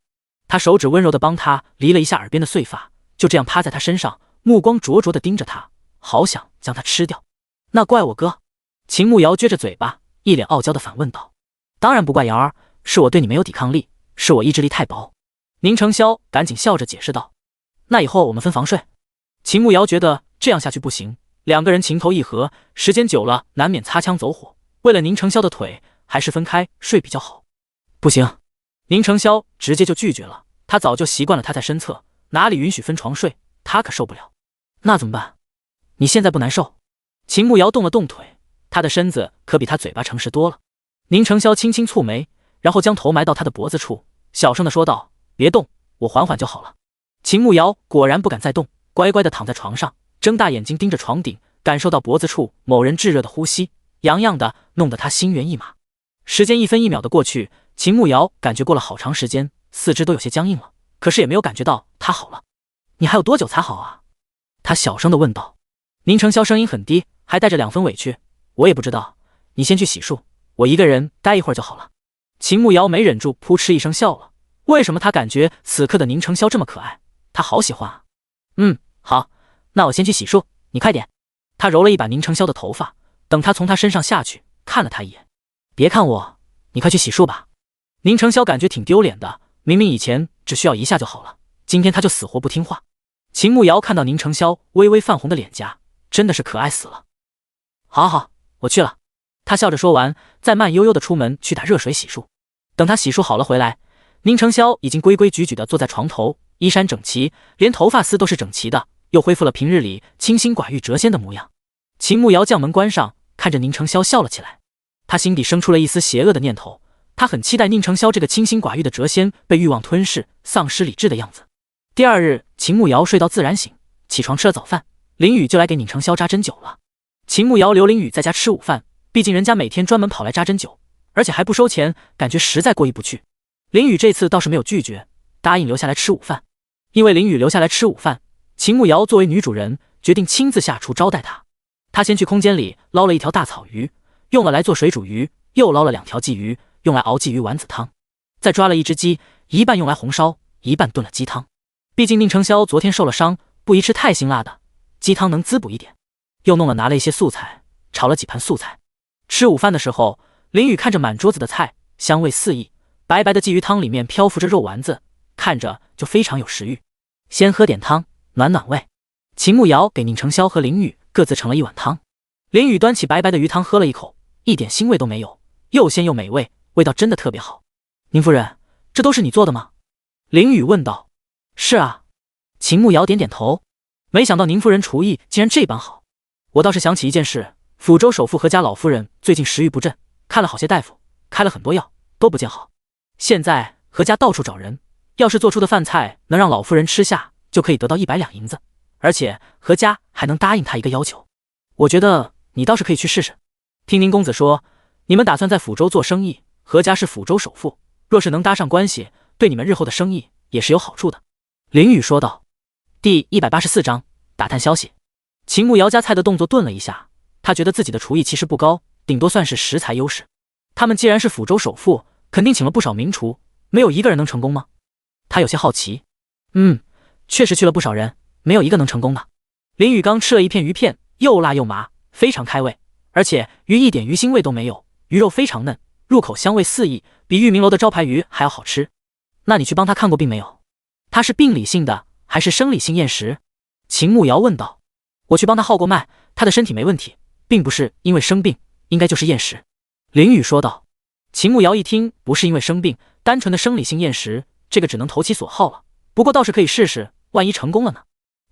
[SPEAKER 1] 他手指温柔的帮他理了一下耳边的碎发，就这样趴在他身上，目光灼灼的盯着他，好想将他吃掉。那怪我哥？秦慕瑶撅着嘴巴，一脸傲娇的反问道。当然不怪瑶儿，是我对你没有抵抗力，是我意志力太薄。宁成霄赶紧笑着解释道。那以后我们分房睡。秦慕瑶觉得这样下去不行，2个人情投意合，时间久了难免擦枪走火，为了宁成霄的腿，还是分开睡比较好。不行，宁成霄直接就拒绝了，他早就习惯了他在身侧，哪里允许分床睡，他可受不了。那怎么办？你现在不难受？秦慕瑶动了动腿，他的身子可比他嘴巴诚实多了。宁成霄轻轻蹙眉，然后将头埋到他的脖子处，小声的说道：别动，我缓缓就好了。秦慕瑶果然不敢再动，乖乖的躺在床上，睁大眼睛盯着床顶，感受到脖子处某人炙热的呼吸，痒痒的，弄得他心猿意马。时间1分1秒的过去，秦慕瑶感觉过了好长时间，四肢都有些僵硬了，可是也没有感觉到他好了。你还有多久才好啊？他小声的问道。宁成霄声音很低，还带着2分委屈，我也不知道，你先去洗漱，我一个人待一会儿就好了。秦慕瑶没忍住扑哧一声笑了，为什么他感觉此刻的宁成霄这么可爱，他好喜欢啊。好，那我先去洗漱，你快点。他揉了一把宁成霄的头发，等他从他身上下去，看了他一眼。别看我，你快去洗漱吧。宁成霄感觉挺丢脸的，明明以前只需要一下就好了，今天他就死活不听话。秦慕瑶看到宁成霄微微泛红的脸颊，真的是可爱死了。好，我去了。他笑着说完，再慢悠悠的出门去打热水洗漱。等他洗漱好了回来，宁成霄已经规规矩矩的坐在床头，衣衫整齐，连头发丝都是整齐的，又恢复了平日里清心寡欲谪仙的模样。秦慕瑶将门关上，看着宁成霄笑了起来。他心底生出了一丝邪恶的念头，他很期待宁成霄这个清心寡欲的谪仙被欲望吞噬，丧失理智的样子。第2日，秦慕瑶睡到自然醒，起床吃了早饭，林宇就来给宁成霄扎针灸了。秦慕瑶留林宇在家吃午饭，毕竟人家每天专门跑来扎针灸，而且还不收钱，感觉实在过意不去。林宇这次倒是没有拒绝，答应留下来吃午饭。因为林宇留下来吃午饭，秦慕瑶作为女主人，决定亲自下厨招待他。她先去空间里捞了1条大草鱼，用了来做水煮鱼，又捞了2条鲫鱼，用来熬鲫鱼丸子汤，再抓了1只鸡，一半用来红烧，一半炖了鸡汤。毕竟宁成霄昨天受了伤，不宜吃太辛辣的，鸡汤能滋补一点。又拿了一些素菜，炒了几盘素菜。吃午饭的时候，林雨看着满桌子的菜，香味四溢，白白的鲫鱼汤里面漂浮着肉丸子，看着就非常有食欲。先喝点汤，暖暖胃。秦慕瑶给宁成霄和林雨各自盛了一碗汤。林雨端起白白的鱼汤喝了一口，一点腥味都没有，又鲜又美味，味道真的特别好。宁夫人，这都是你做的吗？林雨问道。是啊。秦慕瑶点点头。没想到宁夫人厨艺竟然这般好。我倒是想起一件事，抚州首富何家老夫人最近食欲不振，看了好些大夫，开了很多药，都不见好。现在何家到处找人，要是做出的饭菜能让老夫人吃下，就可以得到100两银子，而且何家还能答应他一个要求。我觉得你倒是可以去试试。听宁公子说，你们打算在抚州做生意，何家是抚州首富，若是能搭上关系，对你们日后的生意也是有好处的。林雨说道。第184章打探消息。秦慕瑶夹菜的动作顿了一下，他觉得自己的厨艺其实不高，顶多算是食材优势。他们既然是抚州首富，肯定请了不少名厨，没有一个人能成功吗？他有些好奇。确实去了不少人，没有一个能成功的。林雨刚吃了一片鱼片，又辣又麻，非常开胃，而且鱼一点鱼腥味都没有，鱼肉非常嫩，入口香味四溢，比玉明楼的招牌鱼还要好吃。那你去帮他看过病没有？他是病理性的还是生理性厌食？秦慕瑶问道。我去帮他号过脉，他的身体没问题，并不是因为生病，应该就是厌食。林雨说道。秦慕瑶一听不是因为生病，单纯的生理性厌食，这个只能投其所好了。不过倒是可以试试，万一成功了呢？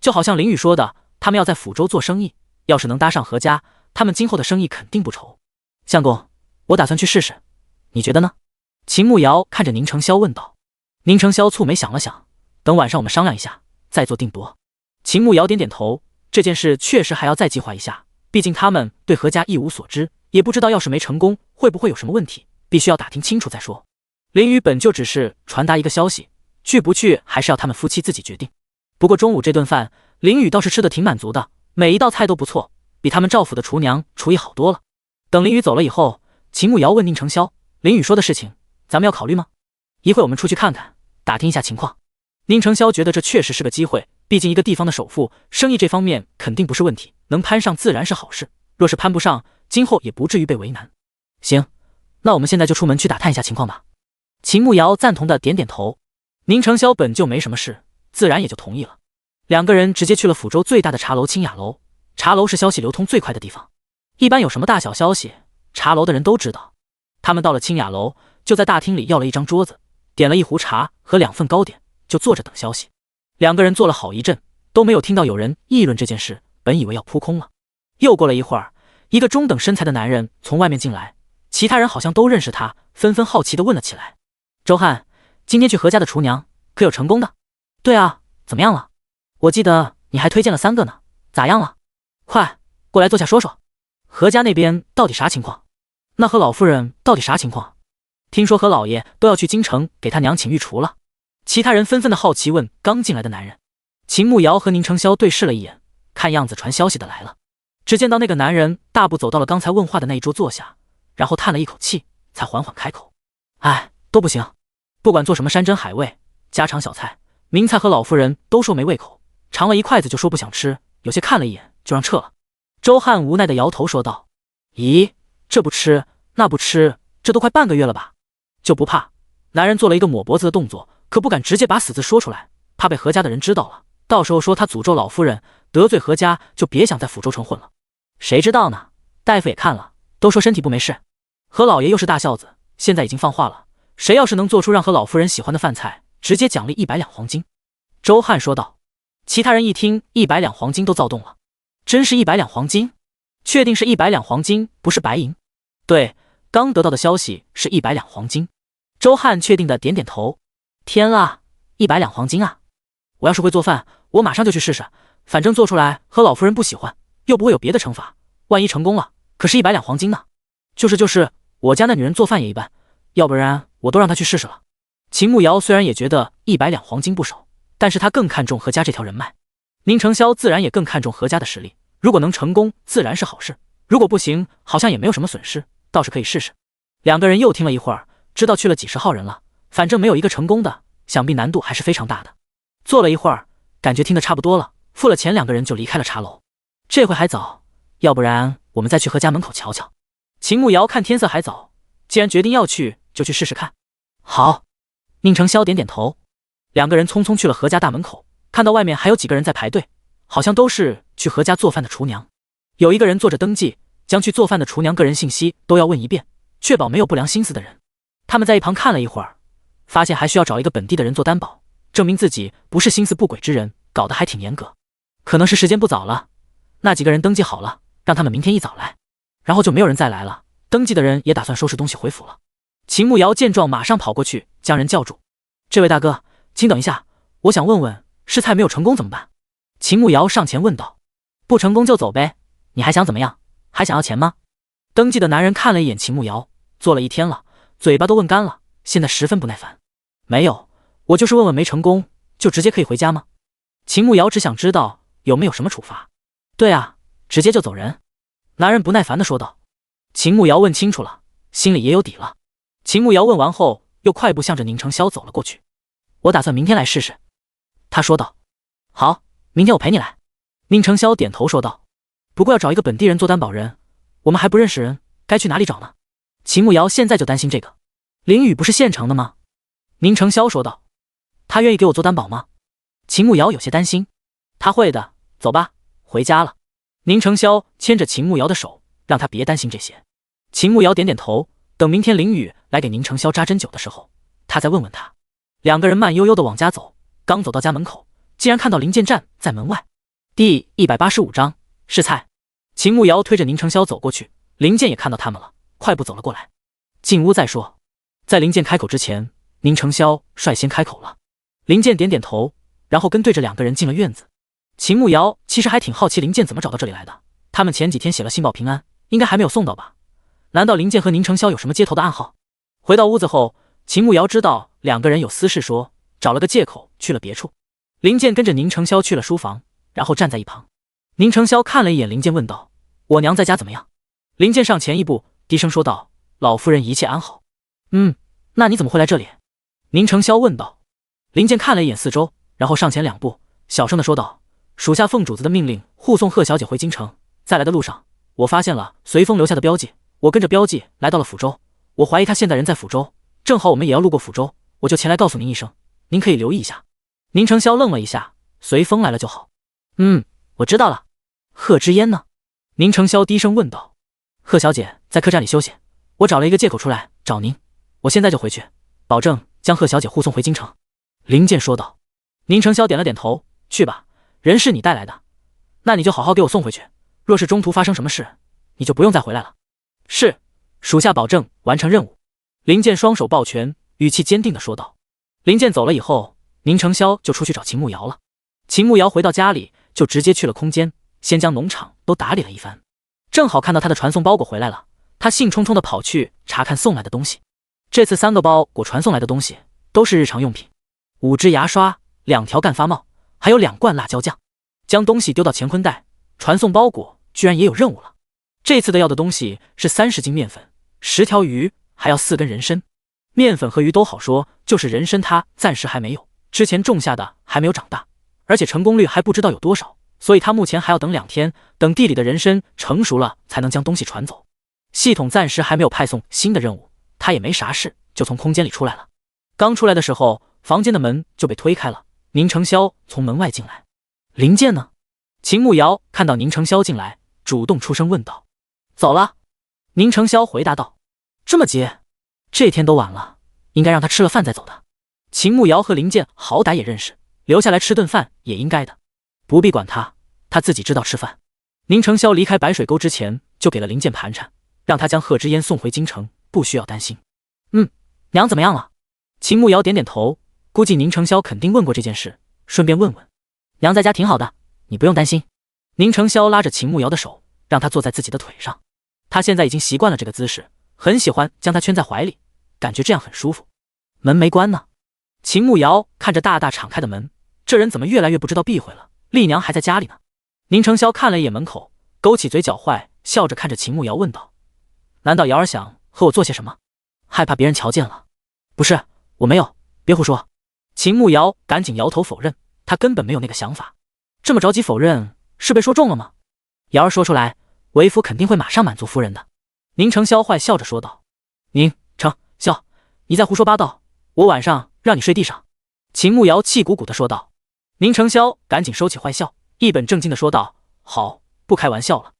[SPEAKER 1] 就好像林雨说的，他们要在抚州做生意，要是能搭上何家，他们今后的生意肯定不愁。相公，我打算去试试，你觉得呢？秦慕瑶看着宁成霄问道。宁成霄蹙眉想了想，等晚上我们商量一下，再做定夺。秦慕瑶点点头，这件事确实还要再计划一下，毕竟他们对何家一无所知，也不知道要是没成功会不会有什么问题，必须要打听清楚再说。林雨本就只是传达一个消息，去不去还是要他们夫妻自己决定。不过中午这顿饭，林雨倒是吃得挺满足的，每一道菜都不错，比他们赵府的厨娘厨艺好多了。等林雨走了以后，秦慕瑶问宁成霄，林雨说的事情咱们要考虑吗？一会我们出去看看，打听一下情况。宁成霄觉得这确实是个机会，毕竟一个地方的首富，生意这方面肯定不是问题，能攀上自然是好事，若是攀不上，今后也不至于被为难。行，那我们现在就出门去打探一下情况吧。秦慕瑶赞同的点点头。宁成霄本就没什么事，自然也就同意了。两个人直接去了抚州最大的茶楼清雅楼。茶楼是消息流通最快的地方，一般有什么大小消息，茶楼的人都知道。他们到了清雅楼，就在大厅里要了一张桌子，点了一壶茶和2份糕点，就坐着等消息。两个人坐了好一阵，都没有听到有人议论这件事，本以为要扑空了。又过了一会儿，一个中等身材的男人从外面进来，其他人好像都认识他，纷纷好奇地问了起来。周汉，今天去何家的厨娘，可有成功的？对啊，怎么样了？我记得你还推荐了3个呢，咋样了？快，过来坐下说说。何家那边到底啥情况？那何老夫人到底啥情况？听说何老爷都要去京城给他娘请御厨了。其他人纷纷的好奇问刚进来的男人。秦慕瑶和宁成霄对视了一眼，看样子传消息的来了。只见到那个男人大步走到了刚才问话的那一桌坐下，然后叹了一口气，才缓缓开口。哎，都不行，不管做什么山珍海味、家常小菜、名菜和老夫人都说没胃口，尝了一筷子就说不想吃，有些看了一眼就让撤了。周汉无奈的摇头说道。咦，这不吃那不吃，这都快半个月了吧？就不怕？男人做了一个抹脖子的动作，可不敢直接把死字说出来，怕被何家的人知道了，到时候说他诅咒老夫人，得罪何家，就别想在抚州城混了。谁知道呢？大夫也看了，都说身体不没事。何老爷又是大孝子，现在已经放话了，谁要是能做出让何老夫人喜欢的饭菜，直接奖励100两黄金。周汉说道。其他人一听100两黄金都躁动了。真是100两黄金？确定是100两黄金，不是白银？对，刚得到的消息是100两黄金。周汉确定的点点头。天啊，100两黄金啊！我要是会做饭，我马上就去试试，反正做出来和老夫人不喜欢，又不会有别的惩罚，万一成功了，可是100两黄金呢。就是，我家那女人做饭也一般，要不然我都让她去试试了。秦慕瑶虽然也觉得100两黄金不少，但是她更看重何家这条人脉。宁成霄自然也更看重何家的实力，如果能成功，自然是好事；如果不行，好像也没有什么损失，倒是可以试试。两个人又听了一会儿，知道去了几十号人了，反正没有一个成功的，想必难度还是非常大的。坐了一会儿，感觉听得差不多了，付了钱，两个人就离开了茶楼。这会还早，要不然我们再去何家门口瞧瞧。秦慕瑶看天色还早，既然决定要去，就去试试看。好，宁承霄点点头。两个人匆匆去了何家大门口，看到外面还有几个人在排队，好像都是去何家做饭的厨娘。有一个人坐着登记，将去做饭的厨娘个人信息都要问一遍，确保没有不良心思的人。他们在一旁看了一会儿，发现还需要找一个本地的人做担保，证明自己不是心思不轨之人，搞得还挺严格。可能是时间不早了，那几个人登记好了，让他们明天一早来，然后就没有人再来了。登记的人也打算收拾东西回府了。秦慕瑶见状，马上跑过去将人叫住：“这位大哥，请等一下，我想问问，试菜没有成功怎么办？”秦慕瑶上前问道：“不成功就走呗，你还想怎么样？还想要钱吗？”登记的男人看了一眼秦慕瑶，做了一天了，嘴巴都问干了，现在十分不耐烦。“没有，我就是问问没成功，就直接可以回家吗？”秦慕瑶只想知道有没有什么处罚。“对啊，直接就走人。”男人不耐烦地说道。秦慕瑶问清楚了，心里也有底了。秦慕瑶问完后，又快步向着宁承霄走了过去。“我打算明天来试试。”他说道。“好，明天我陪你来。”宁承霄点头说道。“不过要找一个本地人做担保人，我们还不认识人，该去哪里找呢？”秦慕瑶现在就担心这个。“林雨不是县城的吗？”宁承霄说道。“他愿意给我做担保吗？”秦慕瑶有些担心。“他会的，走吧，回家了。”宁承霄牵着秦慕瑶的手，让他别担心这些。秦慕瑶点点头，等明天林雨来给宁承霄扎针灸的时候，他再问问他。两个人慢悠悠地往家走，刚走到家门口，竟然看到林健站在门外。第185章试菜。秦慕瑶推着宁承霄走过去，林健也看到他们了，快步走了过来。“进屋再说。”在林健开口之前，宁承霄率先开口了。林健点点头，然后跟对着两个人进了院子。秦慕瑶其实还挺好奇林健怎么找到这里来的，他们前几天写了信报平安，应该还没有送到吧？难道林健和宁承霄有什么接头的暗号？回到屋子后，秦慕瑶知道两个人有私事说，找了个借口去了别处。林健跟着宁承霄去了书房，然后站在一旁。宁承霄看了一眼林健，问道：“我娘在家怎么样？”林健上前一步，低声说道：“老夫人一切安好。”“那你怎么会来这里？”宁承霄问道。林健看了一眼四周，然后上前两步，小声地说道：“属下奉主子的命令，护送贺小姐回京城，在来的路上，我发现了随风留下的标记，我跟着标记来到了抚州，我怀疑他现在人在抚州，正好我们也要路过抚州，我就前来告诉您一声，您可以留意一下。”宁承霄愣了一下，随风来了就好。我知道了。贺知烟呢？宁承霄低声问道。贺小姐在客栈里休息，我找了一个借口出来找您，我现在就回去，保证将贺小姐护送回京城。林健说道。宁承霄点了点头，去吧，人是你带来的，那你就好好给我送回去，若是中途发生什么事，你就不用再回来了。是，属下保证完成任务。林健双手抱拳，语气坚定地说道。林健走了以后，宁承霄就出去找秦慕瑶了。秦慕瑶回到家里，就直接去了空间，先将农场都打理了一番。正好看到他的传送包裹回来了，他兴冲冲地跑去查看送来的东西。这次3个包裹传送来的东西都是日常用品，5支牙刷，2条干发帽，还有2罐辣椒酱。将东西丢到乾坤袋，传送包裹居然也有任务了。这次的要的东西是30斤面粉、10条鱼，还要4根人参。面粉和鱼都好说，就是人参他暂时还没有，之前种下的还没有长大，而且成功率还不知道有多少，所以他目前还要等2天，等地里的人参成熟了才能将东西传走。系统暂时还没有派送新的任务，他也没啥事，就从空间里出来了。刚出来的时候，房间的门就被推开了，宁承霄从门外进来。林健呢？秦慕瑶看到宁承霄进来，主动出声问道。走了。宁承霄回答道。这么急？这天都晚了，应该让他吃了饭再走的。秦慕瑶和林健好歹也认识，留下来吃顿饭也应该的，不必管他，他自己知道吃饭。宁承霄离开白水沟之前，就给了林健盘缠，让他将贺知烟送回京城，不需要担心。娘怎么样了？秦慕瑶点点头，估计宁承霄肯定问过这件事，顺便问问。娘在家挺好的，你不用担心。宁承霄拉着秦慕瑶的手，让她坐在自己的腿上。他现在已经习惯了这个姿势，很喜欢将她圈在怀里，感觉这样很舒服。门没关呢。秦慕瑶看着大大敞开的门，这人怎么越来越不知道避讳了，丽娘还在家里呢。宁承霄看了一眼门口，勾起嘴角坏，笑着看着秦慕瑶问道：难道瑶儿想和我做些什么？害怕别人瞧见了？不是，我没有，别胡说。秦慕瑶赶紧摇头否认，他根本没有那个想法。这么着急否认，是被说中了吗？瑶儿说出来，为夫肯定会马上满足夫人的。宁承霄坏笑着说道。宁成萧，你在胡说八道！我晚上让你睡地上。秦慕瑶气鼓鼓地说道。宁成萧赶紧收起坏笑，一本正经地说道：好，不开玩笑了。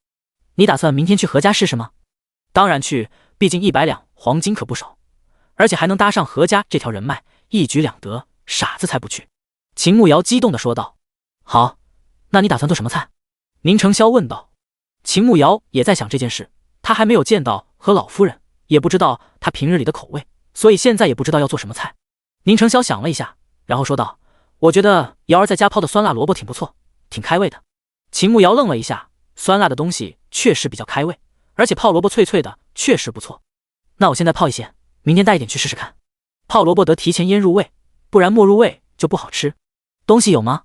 [SPEAKER 1] 你打算明天去何家试试吗？当然去，毕竟100两黄金可不少，而且还能搭上何家这条人脉，一举两得，傻子才不去。秦慕瑶激动地说道。好，那你打算做什么菜？宁成萧问道。秦慕瑶也在想这件事，他还没有见到何老夫人，也不知道她平日里的口味，所以现在也不知道要做什么菜。宁成萧想了一下，然后说道：我觉得瑶儿在家泡的酸辣萝卜挺不错，挺开胃的。秦慕瑶愣了一下，酸辣的东西确实比较开胃，而且泡萝卜脆脆的确实不错。那我现在泡一些，明天带一点去试试看。泡萝卜得提前腌入味，不然没入味就不好吃。东西有吗？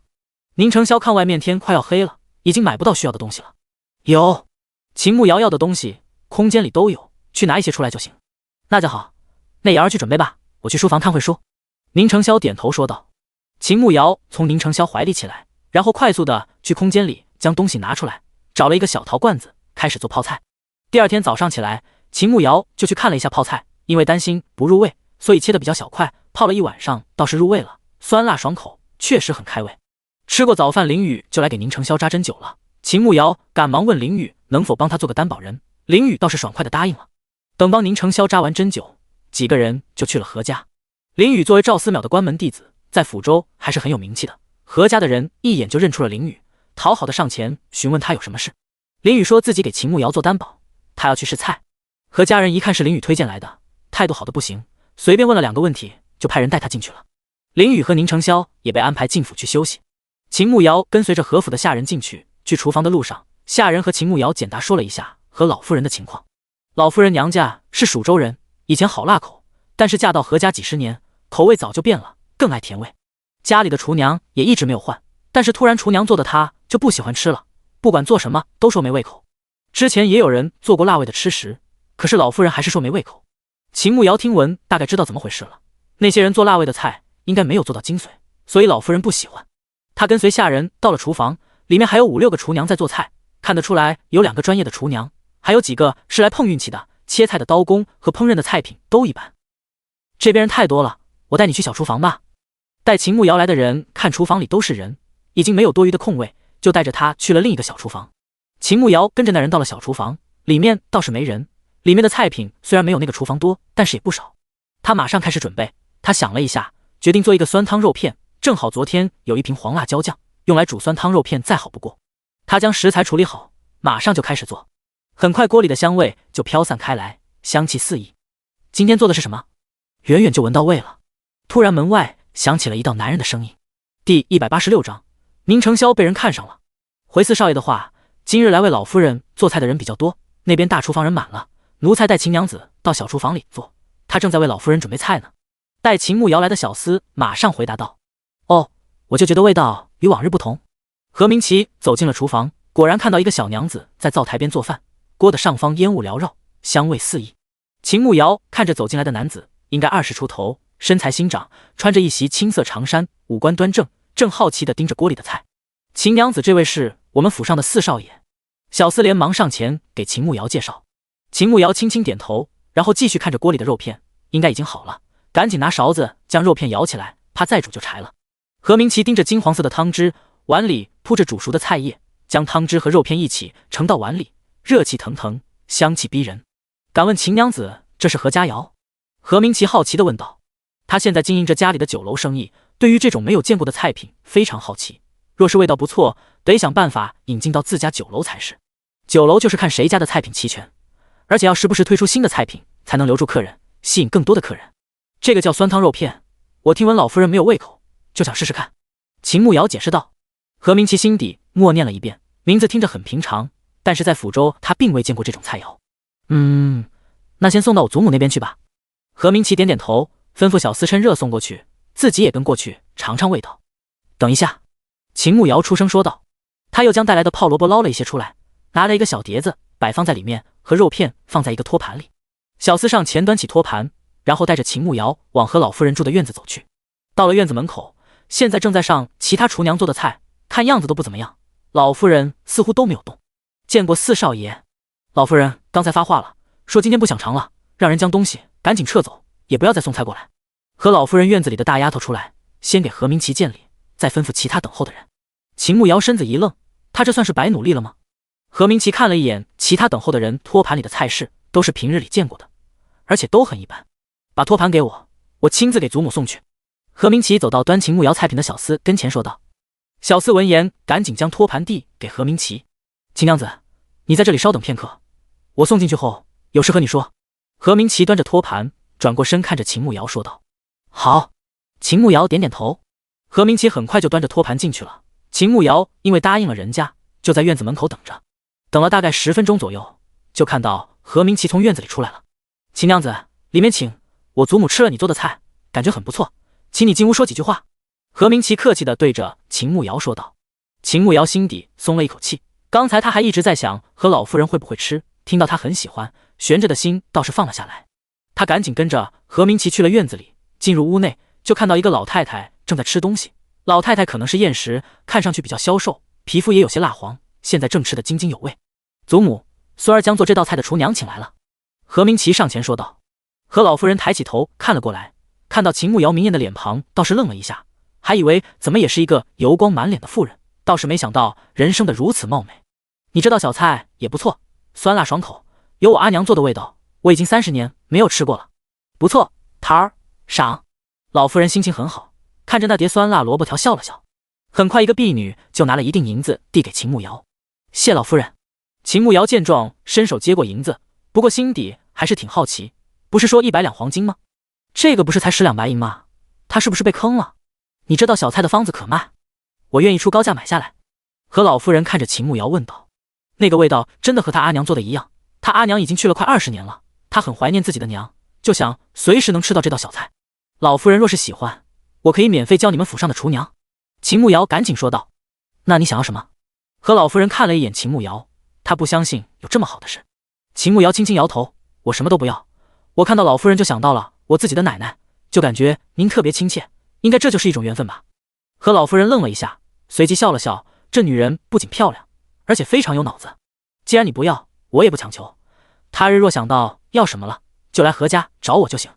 [SPEAKER 1] 宁成萧看外面天快要黑了，已经买不到需要的东西了。有，秦慕瑶要的东西空间里都有，去拿一些出来就行。那就好，那瑶儿去准备吧，我去书房看会书。宁成萧点头说道。秦慕瑶从宁成萧怀里起来，然后快速的去空间里将东西拿出来，找了一个小陶罐子，开始做泡菜。第二天早上起来，秦慕瑶就去看了一下泡菜，因为担心不入味，所以切的比较小块，泡了一晚上倒是入味了，酸辣爽口，确实很开胃。吃过早饭，林雨就来给宁成萧扎针灸了。秦慕瑶赶忙问林雨能否帮他做个担保人，林雨倒是爽快的答应了。等帮宁成萧扎完针灸，几个人就去了何家。林雨作为赵思邈的关门弟子，在抚州还是很有名气的，何家的人一眼就认出了林雨，讨好的上前询问他有什么事。林雨说自己给秦慕瑶做担保，他要去试菜。何家人一看是林雨推荐来的，态度好的不行，随便问了2个问题就派人带他进去了。林雨和宁成萧也被安排进府去休息。秦慕瑶跟随着何府的下人进去厨房的路上，下人和秦慕瑶简答说了一下和老夫人的情况。老夫人娘家是蜀州人，以前好辣口，但是嫁到何家几10年，口味早就变了，更爱甜味。家里的厨娘也一直没有换，但是突然厨娘做的她就不喜欢吃了，不管做什么都说没胃口。之前也有人做过辣味的吃食，可是老夫人还是说没胃口。秦慕瑶听闻大概知道怎么回事了，那些人做辣味的菜应该没有做到精髓，所以老夫人不喜欢。她跟随下人到了厨房，里面还有5、6个厨娘在做菜，看得出来有2个专业的厨娘，还有几个是来碰运气的，切菜的刀工和烹饪的菜品都一般。这边人太多了，我带你去小厨房吧。带秦慕瑶来的人看厨房里都是人，已经没有多余的空位，就带着他去了另一个小厨房。秦慕瑶跟着那人到了小厨房，里面倒是没人，里面的菜品虽然没有那个厨房多，但是也不少。他马上开始准备，他想了一下，决定做一个酸汤肉片，正好昨天有一瓶黄辣椒酱，用来煮酸汤肉片再好不过。他将食材处理好，马上就开始做。很快锅里的香味就飘散开来，香气四溢。今天做的是什么？远远就闻到味了。突然门外响起了一道男人的声音。第186章，宁成萧被人看上了。回四少爷的话，今日来为老夫人做菜的人比较多，那边大厨房人满了，奴才带秦娘子到小厨房里坐，她正在为老夫人准备菜呢。带秦慕瑶来的小厮马上回答道：哦，我就觉得味道与往日不同。何明奇走进了厨房，果然看到一个小娘子在灶台边做饭，锅的上方烟雾缭绕，香味四溢。秦慕瑶看着走进来的男子，应该20出头，身材新长，穿着一袭青色长衫，五官端正，正好奇地盯着锅里的菜。秦娘子，这位是我们府上的四少爷。小厮连忙上前给秦慕瑶介绍。秦慕瑶轻轻点头，然后继续看着锅里的肉片，应该已经好了，赶紧拿勺子将肉片舀起来，怕再煮就柴了。何明奇盯着金黄色的汤汁，碗里铺着煮熟的菜叶，将汤汁和肉片一起盛到碗里，热气腾腾，香气逼人。敢问秦娘子，这是何家肴？何明奇好奇地问道。他现在经营着家里的酒楼生意，对于这种没有见过的菜品非常好奇，若是味道不错，得想办法引进到自家酒楼才是。酒楼就是看谁家的菜品齐全，而且要时不时推出新的菜品，才能留住客人，吸引更多的客人。这个叫酸汤肉片，我听闻老夫人没有胃口，就想试试看。秦慕瑶解释道。何明奇心底默念了一遍，名字听着很平常，但是在抚州他并未见过这种菜肴。那先送到我祖母那边去吧。何明奇点点头，吩咐小厮趁热送过去，自己也跟过去尝尝味道。等一下，秦慕瑶出声说道。他又将带来的泡萝卜捞了一些出来，拿了一个小碟子摆放在里面，和肉片放在一个托盘里。小厮上前端起托盘，然后带着秦慕瑶往何老夫人住的院子走去。到了院子门口，现在正在上其他厨娘做的菜，看样子都不怎么样，老夫人似乎都没有动。见过四少爷。老夫人刚才发话了，说今天不想尝了，让人将东西赶紧撤走，也不要再送菜过来。和老夫人院子里的大丫头出来，先给何明奇见礼，再吩咐其他等候的人。秦慕瑶身子一愣，他这算是白努力了吗？何明奇看了一眼其他等候的人托盘里的菜式，都是平日里见过的，而且都很一般。把托盘给我，我亲自给祖母送去。何明奇走到端秦慕瑶菜品的小厮跟前说道。小厮闻言，赶紧将托盘递给何明奇。秦娘子，你在这里稍等片刻，我送进去后有事和你说。何明奇端着托盘转过身看着秦慕瑶说道。好。秦慕瑶点点头。何明奇很快就端着托盘进去了。秦慕瑶因为答应了人家，就在院子门口等着。等了大概10分钟左右，就看到何明奇从院子里出来了。秦娘子，里面请，我祖母吃了你做的菜，感觉很不错，请你进屋说几句话。何明奇客气地对着秦慕瑶说道。秦慕瑶心底松了一口气，刚才他还一直在想和老妇人会不会吃，听到他很喜欢，悬着的心倒是放了下来。他赶紧跟着何明奇去了院子里，进入屋内就看到一个老太太正在吃东西。老太太可能是厌食，看上去比较消瘦，皮肤也有些蜡黄，现在正吃得津津有味。祖母，孙儿将做这道菜的厨娘请来了。何明奇上前说道。何老夫人抬起头看了过来，看到秦慕瑶明艳的脸庞，倒是愣了一下，还以为怎么也是一个油光满脸的妇人，倒是没想到人生的如此貌美。你这道小菜也不错，酸辣爽口，有我阿娘做的味道，我已经30年没有吃过了。不错，桃儿赏。老夫人心情很好，看着那碟酸辣萝卜条笑了笑。很快一个婢女就拿了一锭银子递给秦慕瑶。谢老夫人。秦慕瑶见状伸手接过银子，不过心底还是挺好奇，不是说100两黄金吗？这个不是才10两白银吗？他是不是被坑了？你这道小菜的方子可卖？我愿意出高价买下来。何老夫人看着秦慕瑶问道。那个味道真的和他阿娘做的一样，他阿娘已经去了快20年了，他很怀念自己的娘，就想随时能吃到这道小菜。老夫人若是喜欢，我可以免费教你们府上的厨娘。秦慕瑶赶紧说道。那你想要什么？何老夫人看了一眼秦慕瑶，她不相信有这么好的事。秦慕瑶轻轻摇头，我什么都不要。我看到老夫人就想到了我自己的奶奶，就感觉您特别亲切，应该这就是一种缘分吧。何老夫人愣了一下，随即笑了笑，这女人不仅漂亮，而且非常有脑子。既然你不要，我也不强求，他日若想到要什么了，就来何家找我就行。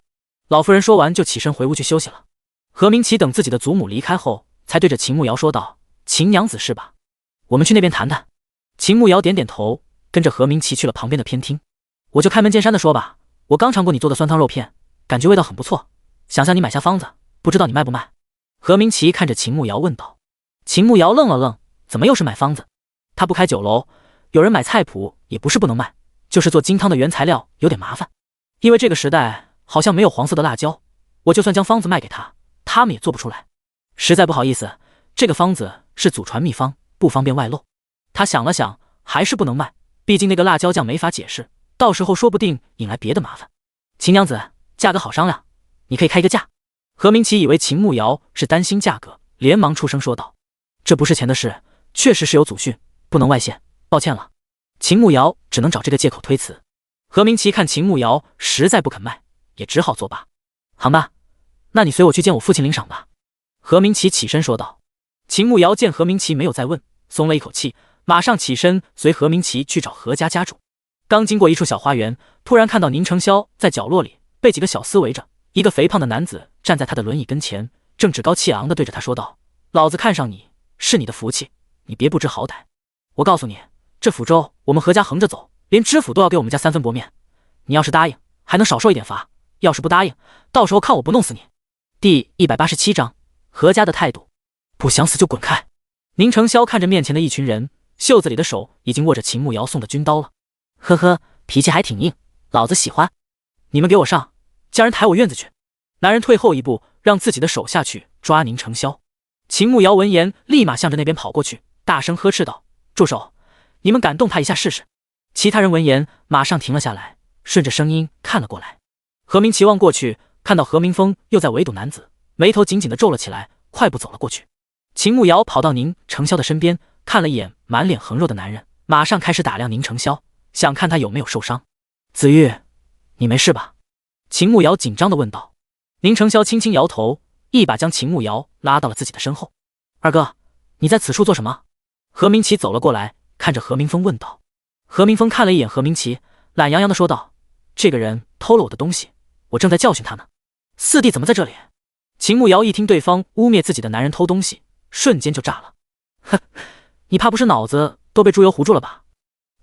[SPEAKER 1] 老夫人说完就起身回屋去休息了。何明奇等自己的祖母离开后，才对着秦慕瑶说道。秦娘子是吧？我们去那边谈谈。秦慕瑶点点头，跟着何明奇去了旁边的偏厅。我就开门见山的说吧，我刚尝过你做的酸汤肉片，感觉味道很不错，想向你买下方子，不知道你卖不卖？何明奇看着秦慕瑶问道。秦慕瑶愣了愣，怎么又是买方子？他不开酒楼，有人买菜谱也不是不能卖，就是做金汤的原材料有点麻烦，因为这个时代好像没有黄色的辣椒，我就算将方子卖给他们也做不出来。实在不好意思，这个方子是祖传秘方，不方便外露。他想了想，还是不能卖，毕竟那个辣椒酱没法解释，到时候说不定引来别的麻烦。秦娘子，价格好商量，你可以开一个价。何明奇以为秦慕瑶是担心价格，连忙出声说道。这不是钱的事，确实是有祖训，不能外泄，抱歉了。秦慕瑶只能找这个借口推辞。何明奇看秦慕瑶实在不肯卖，也只好作罢。好吧，那你随我去见我父亲领赏吧。何明奇起身说道。秦慕瑶见何明奇没有再问，松了一口气，马上起身随何明奇去找何家家主。刚经过一处小花园，突然看到宁承霄在角落里被几个小厮围着，一个肥胖的男子站在他的轮椅跟前，正趾高气昂地对着他说道。老子看上你是你的福气，你别不知好歹。我告诉你，这抚州我们何家横着走，连知府都要给我们家3分薄面，你要是答应还能少受一点罚，要是不答应，到时候看我不弄死你。第187章何家的态度。不想死就滚开。宁承霄看着面前的一群人，袖子里的手已经握着秦慕瑶送的军刀了。呵呵，脾气还挺硬，老子喜欢。你们给我上，将人抬我院子去。男人退后一步，让自己的手下去抓宁承霄。秦慕瑶闻言立马向着那边跑过去，大声呵斥道。住手，你们敢动他一下试试。其他人闻言马上停了下来，顺着声音看了过来。何明奇望过去，看到何明峰又在围堵男子，眉头紧紧地皱了起来，快步走了过去。秦慕瑶跑到宁承霄的身边，看了一眼满脸横肉的男人，马上开始打量宁承霄，想看他有没有受伤。子玉，你没事吧？秦慕瑶紧张地问道。宁承霄轻轻摇头，一把将秦慕瑶拉到了自己的身后。二哥，你在此处做什么？何明奇走了过来，看着何明峰问道。何明峰看了一眼何明奇，懒洋洋地说道。这个人偷了我的东西，我正在教训他呢。四弟怎么在这里？秦慕瑶一听对方污蔑自己的男人偷东西，瞬间就炸了。哼，你怕不是脑子都被猪油糊住了吧？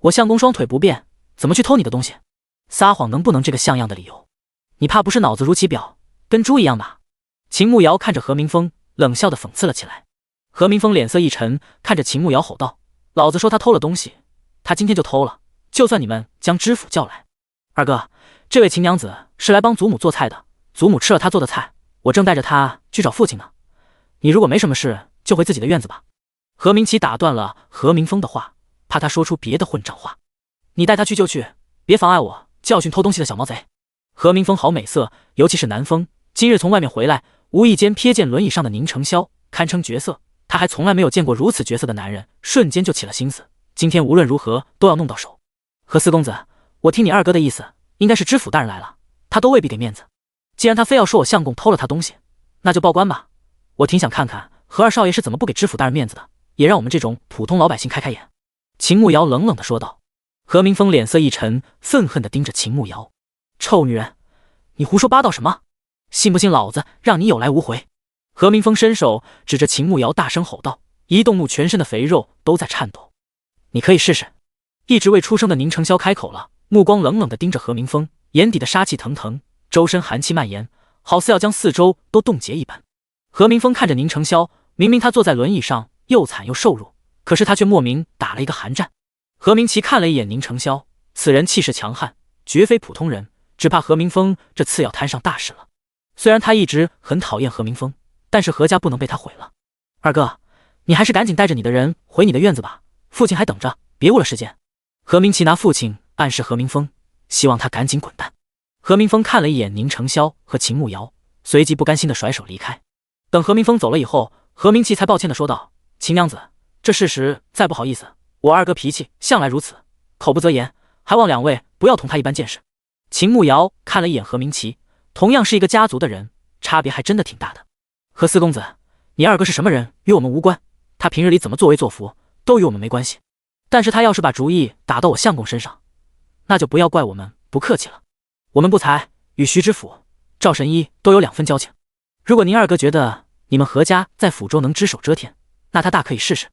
[SPEAKER 1] 我相公双腿不便，怎么去偷你的东西？撒谎能不能这个像样的理由？你怕不是脑子如其表，跟猪一样吧？秦慕瑶看着何明峰，冷笑的讽刺了起来。何明峰脸色一沉，看着秦慕瑶吼道：老子说他偷了东西，他今天就偷了，就算你们将知府叫来。二哥，这位秦娘子是来帮祖母做菜的，祖母吃了她做的菜，我正带着她去找父亲呢。你如果没什么事，就回自己的院子吧。何明奇打断了何明峰的话，怕他说出别的混账话。你带他去就去，别妨碍我教训偷东西的小毛贼。何明峰好美色，尤其是南风，今日从外面回来，无意间瞥见轮椅上的宁承霄，堪称绝色，他还从来没有见过如此绝色的男人，瞬间就起了心思，今天无论如何都要弄到手。何四公子，我听你二哥的意思，应该是知府大人来了，他都未必给面子。既然他非要说我相公偷了他东西，那就报官吧。我挺想看看何二少爷是怎么不给知府大人面子的，也让我们这种普通老百姓开开眼。秦慕瑶冷冷地说道。何明峰脸色一沉，愤恨地盯着秦慕瑶。臭女人，你胡说八道什么？信不信老子让你有来无回？何明峰伸手指着秦慕瑶大声吼道，一动怒全身的肥肉都在颤抖。你可以试试。一直未出声的宁承霄开口了，目光冷冷地盯着何明峰，眼底的杀气腾腾，周身寒气蔓延，好似要将四周都冻结一般。何明峰看着宁承霄，明明他坐在轮椅上又惨又瘦弱，可是他却莫名打了一个寒战。何明奇看了一眼宁承霄，此人气势强悍，绝非普通人，只怕何明峰这次要摊上大事了。虽然他一直很讨厌何明峰，但是何家不能被他毁了。二哥，你还是赶紧带着你的人回你的院子吧，父亲还等着，别误了时间。何明奇拿父亲暗示何明峰，希望他赶紧滚蛋。何明峰看了一眼宁承霄和秦慕瑶，随即不甘心的甩手离开。等何明峰走了以后，何明奇才抱歉的说道：秦娘子，这事实再不好意思，我二哥脾气向来如此，口不择言，还望两位不要同他一般见识。秦慕瑶看了一眼何明奇，同样是一个家族的人，差别还真的挺大的。何四公子，你二哥是什么人与我们无关，他平日里怎么作威作福都与我们没关系，但是他要是把主意打到我相公身上，那就不要怪我们不客气了。我们不才与徐知府、赵神医都有2分交情，如果您二哥觉得你们何家在府州能只手遮天，那他大可以试试。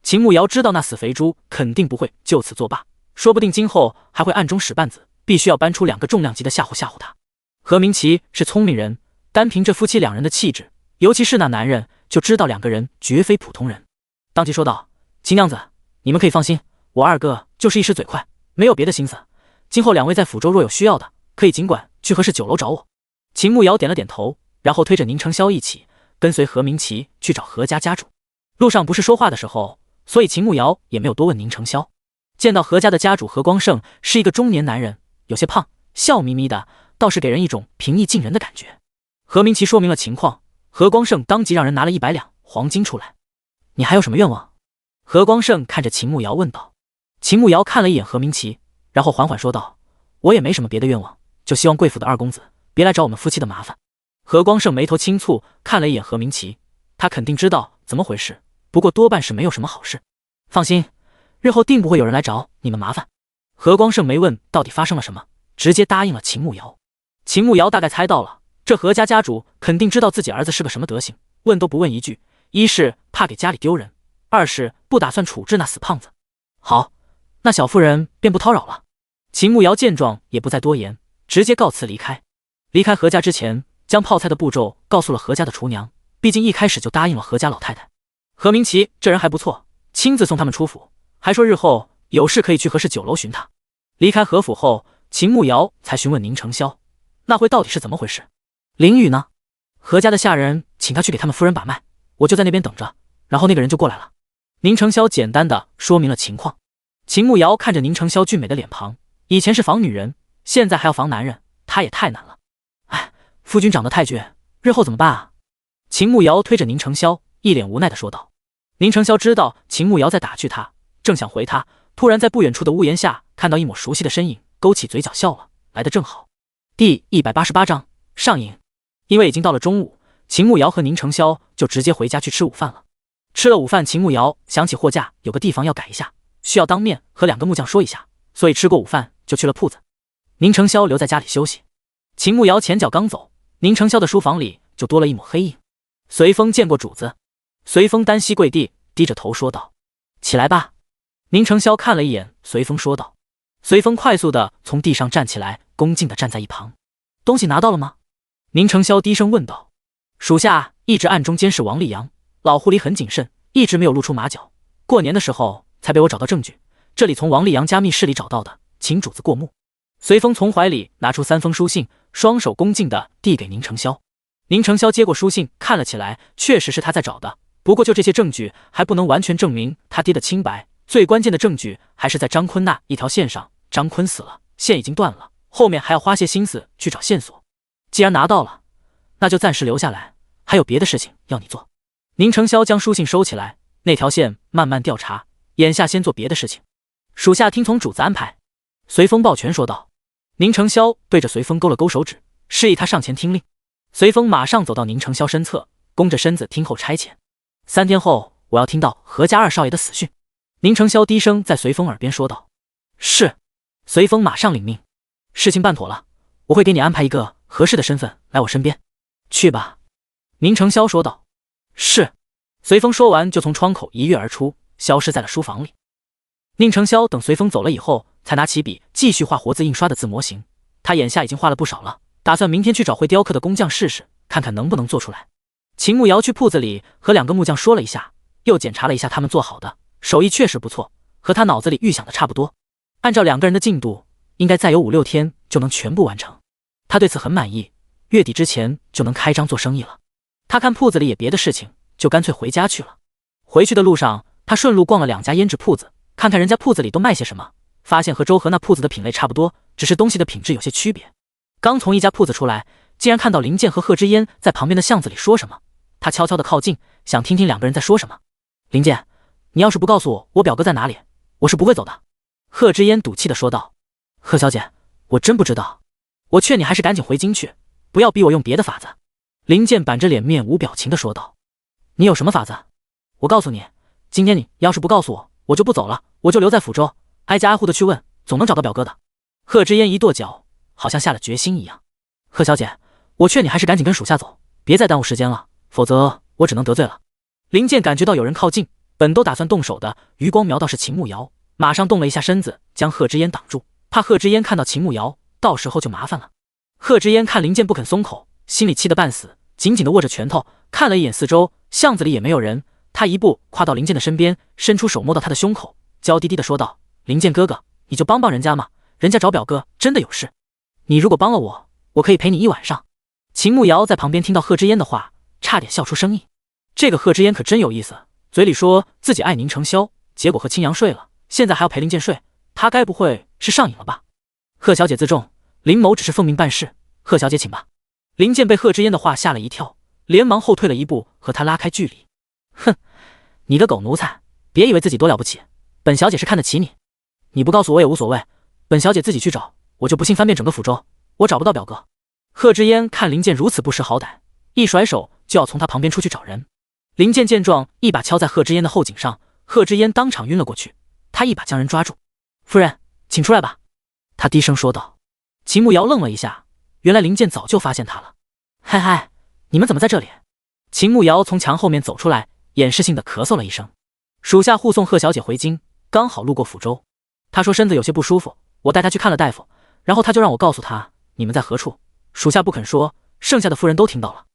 [SPEAKER 1] 秦慕瑶知道那死肥猪肯定不会就此作罢，说不定今后还会暗中使绊子，必须要搬出2个重量级的吓唬吓唬他。何明奇是聪明人，单凭这夫妻2人的气质，尤其是那男人，就知道2个人绝非普通人。当即说道：秦娘子，你们可以放心，我二哥就是一时嘴快，没有别的心思。今后2位在府州若有需要的，可以尽管去何氏酒楼找我。秦慕瑶点了点头，然后推着宁承霄一起跟随何明奇去找何家家主。路上不是说话的时候，所以秦慕瑶也没有多问宁承霄。见到何家的家主何光胜是一个中年男人，有些胖，笑眯眯的，倒是给人一种平易近人的感觉。何明奇说明了情况，何光胜当即让人拿了100两黄金出来。你还有什么愿望？何光胜看着秦慕瑶问道。秦慕瑶看了一眼何明奇，然后缓缓说道：我也没什么别的愿望，就希望贵府的2公子别来找我们夫妻的麻烦。何光胜眉头轻蹙，看了一眼何明奇，他肯定知道怎么回事，不过多半是没有什么好事。放心，日后定不会有人来找你们麻烦。何光胜没问到底发生了什么，直接答应了秦慕瑶。秦慕瑶大概猜到了，这何家家主肯定知道自己儿子是个什么德行，问都不问一句，一是怕给家里丢人，二是不打算处置那死胖子。好，那小妇人便不叨扰了。秦慕瑶见状也不再多言，直接告辞离开。离开何家之前，将泡菜的步骤告诉了何家的厨娘，毕竟一开始就答应了何家老太太。何明奇这人还不错，亲自送他们出府，还说日后有事可以去何氏酒楼寻他。离开何府后，秦慕瑶才询问宁承霄，那会到底是怎么回事？林雨呢？何家的下人请他去给他们夫人把脉，我就在那边等着，然后那个人就过来了。宁承霄简单的说明了情况。秦慕瑶看着宁承霄俊美的脸庞，以前是防女人，现在还要防男人，他也太难了。哎，夫君长得太倔，日后怎么办啊？秦慕瑶推着宁承霄，一脸无奈的说道。宁承霄知道秦慕瑶在打趣他，正想回他，突然在不远处的屋檐下看到一抹熟悉的身影，勾起嘴角笑了，来得正好。第188章上瘾。因为已经到了中午，秦慕瑶和宁承霄就直接回家去吃午饭了。吃了午饭，秦慕瑶想起货架有个地方要改一下，需要当面和2个木匠说一下，所以吃过午饭就去了铺子。宁承霄留在家里休息。秦慕瑶前脚刚走，宁承霄的书房里就多了一抹黑影。随风见过主子。随风单膝跪地，低着头说道：“起来吧。”宁承霄看了一眼随风，说道。随风快速的从地上站起来，恭敬的站在一旁。东西拿到了吗？宁承霄低声问道。属下一直暗中监视王立阳，老狐狸很谨慎，一直没有露出马脚。过年的时候才被我找到证据，这里从王立阳家密室里找到的，请主子过目。随风从怀里拿出3封书信，双手恭敬的递给宁承霄。宁承霄接过书信看了起来，确实是他在找的，不过就这些证据还不能完全证明他爹的清白，最关键的证据还是在张坤那一条线上。张坤死了，线已经断了，后面还要花些心思去找线索。既然拿到了，那就暂时留下来，还有别的事情要你做。宁承霄将书信收起来，那条线慢慢调查，眼下先做别的事情。属下听从主子安排。随风抱拳说道。宁承霄对着随风勾了勾手指，示意他上前听令。随风马上走到宁承霄身侧，弓着身子听候差遣。3天后，我要听到何家2少爷的死讯。宁承霄低声在随风耳边说道。是。随风马上领命。事情办妥了，我会给你安排一个合适的身份来我身边。去吧。宁承霄说道。是。随风说完就从窗口一跃而出，消失在了书房里。宁承霄等随风走了以后，才拿起笔继续画活字印刷的字模型。他眼下已经画了不少了，打算明天去找会雕刻的工匠试试，看看能不能做出来。秦慕瑶去铺子里和2个木匠说了一下，又检查了一下他们做好的，手艺确实不错，和他脑子里预想的差不多。按照2个人的进度，应该再有5、6天就能全部完成。他对此很满意，月底之前就能开张做生意了。他看铺子里也别的事情，就干脆回家去了。回去的路上，他顺路逛了2家胭脂铺子，看看人家铺子里都卖些什么，发现和周河那铺子的品类差不多，只是东西的品质有些区别。刚从一家铺子出来，竟然看到林健和贺知烟在旁边的巷子里说什么。他悄悄地靠近，想听听2个人在说什么。林健，你要是不告诉我表哥在哪里，我是不会走的。贺知烟赌气地说道。贺小姐，我真不知道，我劝你还是赶紧回京去，不要逼我用别的法子。林健板着脸面无表情地说道。你有什么法子？我告诉你，今天你要是不告诉我，我就不走了，我就留在福州，挨家挨户的去问，总能找到表哥的。贺知烟一跺脚，好像下了决心一样。贺小姐，我劝你还是赶紧跟属下走，别再耽误时间了，否则我只能得罪了。林健感觉到有人靠近，本都打算动手的余光瞄到是秦慕瑶，马上动了一下身子，将贺知烟挡住，怕贺知烟看到秦慕瑶，到时候就麻烦了。贺知烟看林健不肯松口，心里气得半死，紧紧地握着拳头，看了一眼四周，巷子里也没有人。他一步跨到林健的身边，伸出手摸到他的胸口，娇滴滴地说道：“林健哥哥，你就帮帮人家嘛，人家找表哥真的有事，你如果帮了我，我可以陪你1晚上。”秦慕瑶在旁边听到贺知烟的话，差点笑出声音。这个贺知烟可真有意思，嘴里说自己爱宁承霄，结果和青阳睡了，现在还要陪林健睡，他该不会是上瘾了吧？贺小姐自重，林某只是奉命办事，贺小姐请吧。林健被贺知烟的话吓了一跳，连忙后退了一步，和他拉开距离。哼，你个狗奴才，别以为自己多了不起，本小姐是看得起你。你不告诉我也无所谓，本小姐自己去找，我就不信翻遍整个福州，我找不到表哥。贺知烟看林健如此不识好歹，一甩手就要从他旁边出去找人。林健见状，一把敲在贺知烟的后颈上，贺知烟当场晕了过去。他一把将人抓住，夫人，请出来吧。他低声说道。秦慕瑶愣了一下，原来林健早就发现他了。嗨嗨，你们怎么在这里？秦慕瑶从墙后面走出来，掩饰性的咳嗽了一声。属下护送贺小姐回京，刚好路过抚州。她说身子有些不舒服，我带她去看了大夫，然后他就让我告诉她你们在何处。属下不肯说，剩下的夫人都听到了。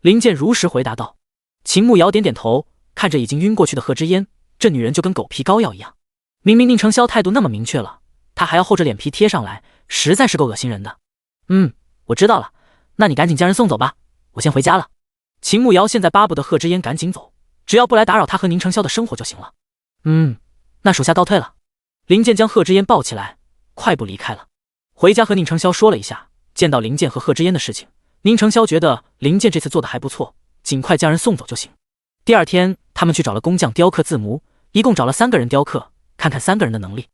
[SPEAKER 1] 林健如实回答道。秦慕瑶点点头，看着已经晕过去的贺知烟，这女人就跟狗皮膏药一样。明明宁承霄态度那么明确了，她还要厚着脸皮贴上来，实在是够恶心人的。我知道了，那你赶紧将人送走吧，我先回家了。秦慕瑶现在巴不得贺知烟赶紧走，只要不来打扰他和宁承霄的生活就行了。那属下告退了。林健将贺知烟抱起来，快步离开了。回家和宁承霄说了一下，见到林健和贺知烟的事情，宁承霄觉得林健这次做的还不错，尽快将人送走就行。第二天，他们去找了工匠雕刻字模，一共找了3个人雕刻，看看3个人的能力。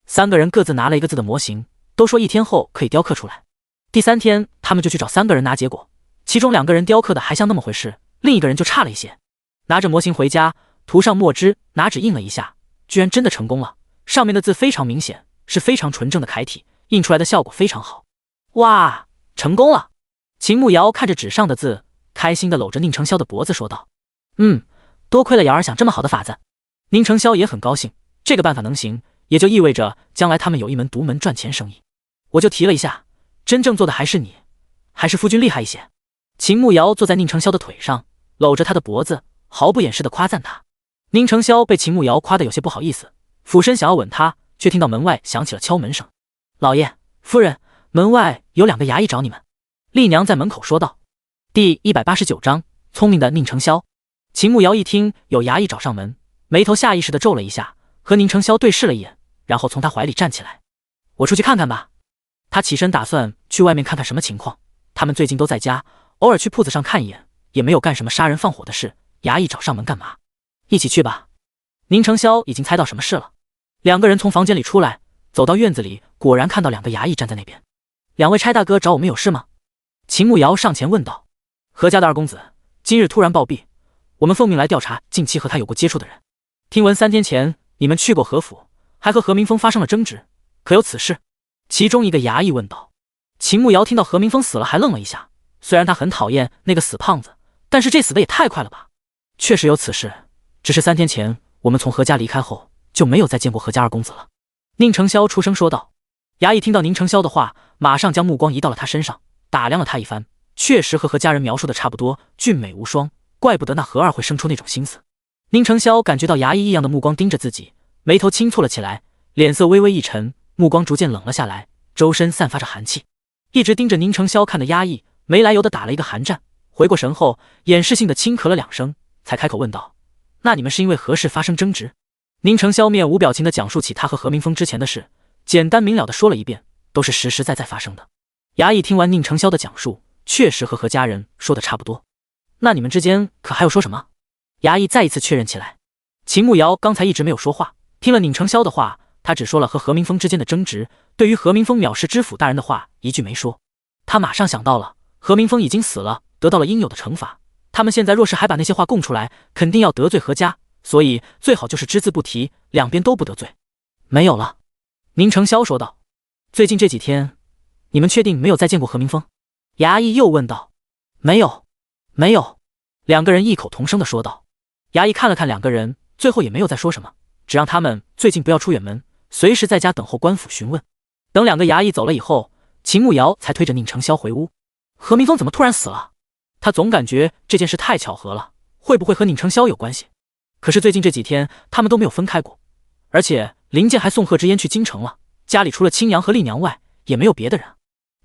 [SPEAKER 1] 3个人各自拿了一个字的模型，都说1天后可以雕刻出来。第3天，他们就去找3个人拿结果，其中2个人雕刻的还像那么回事，另一个人就差了一些。拿着模型回家，涂上墨汁，拿纸印了一下，居然真的成功了。上面的字非常明显，是非常纯正的楷体，印出来的效果非常好。哇，成功了！秦慕瑶看着纸上的字，开心地搂着宁承霄的脖子说道：“多亏了瑶儿想这么好的法子。”宁承霄也很高兴，这个办法能行，也就意味着将来他们有一门独门赚钱生意。我就提了一下，真正做的还是你，还是夫君厉害一些。秦慕瑶坐在宁承霄的腿上，搂着他的脖子，毫不掩饰地夸赞他。宁承霄被秦慕瑶夸得有些不好意思，俯身想要吻她，却听到门外响起了敲门声。老爷，夫人，门外有2个衙役找你们。丽娘在门口说道。第189章，聪明的宁承霄。秦慕瑶一听有衙役找上门，眉头下意识地皱了一下，和宁承霄对视了一眼，然后从他怀里站起来。我出去看看吧。他起身打算去外面看看什么情况，他们最近都在家，偶尔去铺子上看一眼，也没有干什么杀人放火的事，衙役找上门干嘛？一起去吧。宁承霄已经猜到什么事了。2个人从房间里出来，走到院子里，果然看到2个衙役站在那边。2位差大哥找我们有事吗？秦慕瑶上前问道。何家的2公子今日突然暴毙，我们奉命来调查近期和他有过接触的人。听闻3天前你们去过何府，还和何明峰发生了争执，可有此事？其中一个衙役问道。秦慕瑶听到何明峰死了还愣了一下，虽然他很讨厌那个死胖子，但是这死的也太快了吧。确实有此事，只是3天前我们从何家离开后就没有再见过何家2公子了。宁承霄出声说道。衙役听到宁承霄的话，马上将目光移到了他身上，打量了他一番，确实和何家人描述的差不多，俊美无双，怪不得那何二会生出那种心思。宁承霄感觉到衙役异样的目光盯着自己，眉头轻蹙了起来，脸色微微一沉，目光逐渐冷了下来，周身散发着寒气。一直盯着宁承霄看的衙役没来由的打了一个寒战，回过神后，掩饰性的轻咳了2声，才开口问道：那你们是因为何事发生争执？宁承霄面无表情地讲述起他和何明峰之前的事，简单明了地说了一遍，都是实实在在发生的。衙役听完宁承霄的讲述，确实和何家人说的差不多。那你们之间可还有说什么？衙役再一次确认起来。秦慕瑶刚才一直没有说话，听了宁承霄的话，他只说了和何明峰之间的争执，对于何明峰藐视知府大人的话一句没说。他马上想到了，何明峰已经死了，得到了应有的惩罚，他们现在若是还把那些话供出来，肯定要得罪何家，所以最好就是只字不提，两边都不得罪。没有了。宁承霄说道。最近这几天你们确定没有再见过何明峰？衙役又问道。没有。2个人异口同声地说道。衙役看了看2个人，最后也没有再说什么，只让他们最近不要出远门，随时在家等候官府询问。等2个衙役走了以后，秦慕瑶才推着宁承霄回屋。何明峰怎么突然死了？他总感觉这件事太巧合了，会不会和宁承霄有关系？可是最近这几天他们都没有分开过，而且林健还送贺知烟去京城了，家里除了青阳和丽娘外也没有别的人。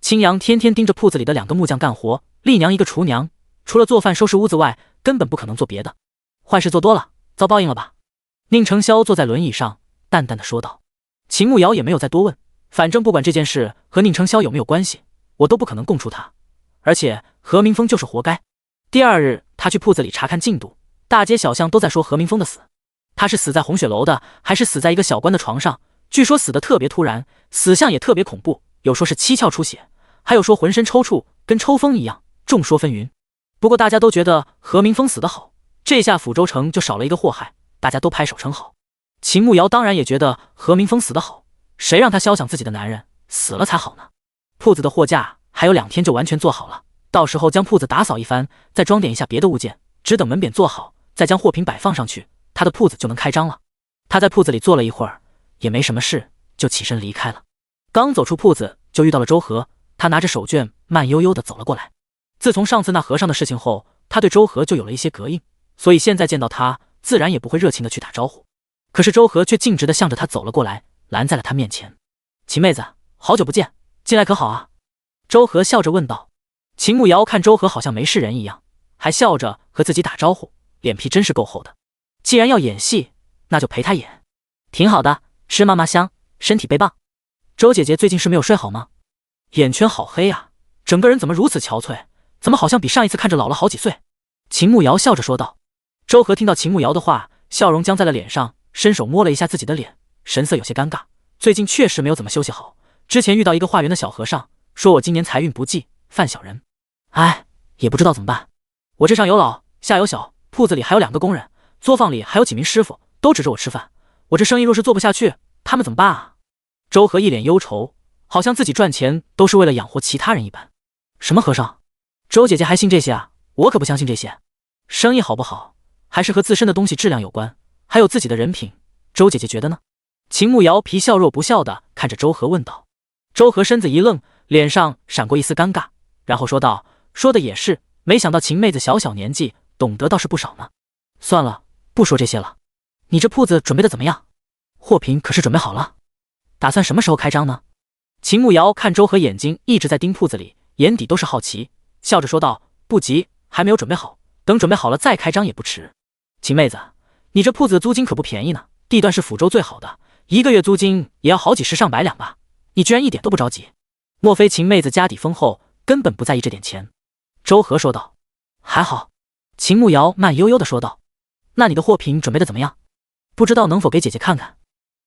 [SPEAKER 1] 青阳天天盯着铺子里的2个木匠干活，丽娘一个厨娘，除了做饭收拾屋子外根本不可能做别的。坏事做多了，遭报应了吧？宁承霄坐在轮椅上淡淡的说道。秦慕瑶也没有再多问，反正不管这件事和宁承霄有没有关系，我都不可能供出他，而且何明峰就是活该。第2日他去铺子里查看进度，大街小巷都在说何明峰的死，他是死在红雪楼的，还是死在一个小官的床上？据说死得特别突然，死相也特别恐怖，有说是七窍出血，还有说浑身抽搐，跟抽风一样，众说纷纭。不过大家都觉得何明峰死得好，这下抚州城就少了一个祸害，大家都拍手称好。秦慕瑶当然也觉得何明峰死得好，谁让他肖想自己的男人死了才好呢？铺子的货架还有2天就完全做好了，到时候将铺子打扫一番，再装点一下别的物件，只等门匾做好，再将货品摆放上去，他的铺子就能开张了。他在铺子里坐了一会儿，也没什么事，就起身离开了。刚走出铺子，就遇到了周和，他拿着手绢慢悠悠地走了过来。自从上次那和尚的事情后，他对周和就有了一些膈应，所以现在见到他自然也不会热情地去打招呼。可是周和却径直地向着他走了过来，拦在了他面前。秦妹子，好久不见，近来可好啊？周和笑着问道。秦慕瑶看周和好像没事人一样，还笑着和自己打招呼，脸皮真是够厚的。既然要演戏，那就陪他演。挺好的，吃嘛嘛香，身体倍棒。周姐姐最近是没有睡好吗？眼圈好黑啊，整个人怎么如此憔悴，怎么好像比上一次看着老了好几岁？秦慕瑶笑着说道。周和听到秦慕瑶的话，笑容僵在了脸上，伸手摸了一下自己的脸，神色有些尴尬。最近确实没有怎么休息好，之前遇到一个化缘的小和尚，说我今年财运不济，犯小人。哎，也不知道怎么办。我这上有老下有小，铺子里还有2个工人，作坊里还有几名师傅，都指着我吃饭，我这生意若是做不下去，他们怎么办啊？周和一脸忧愁，好像自己赚钱都是为了养活其他人一般。什么和尚？周姐姐还信这些啊？我可不相信这些。生意好不好，还是和自身的东西质量有关，还有自己的人品。周姐姐觉得呢？秦慕瑶皮笑肉不笑的看着周和问道。周和身子一愣，脸上闪过一丝尴尬，然后说道：“说的也是，没想到秦妹子小小年纪，懂得倒是不少呢。算了，不说这些了。你这铺子准备的怎么样？货品可是准备好了？打算什么时候开张呢？”秦慕瑶看周和眼睛一直在盯铺子里，眼底都是好奇，笑着说道：“不急，还没有准备好，等准备好了再开张也不迟。秦妹子，你这铺子的租金可不便宜呢，地段是抚州最好的，1个月租金也要好几十上百两吧？你居然一点都不着急？莫非秦妹子家底丰厚，根本不在意这点钱？”周和说道。还好。秦慕瑶慢悠悠地说道。那你的货品准备的怎么样？不知道能否给姐姐看看，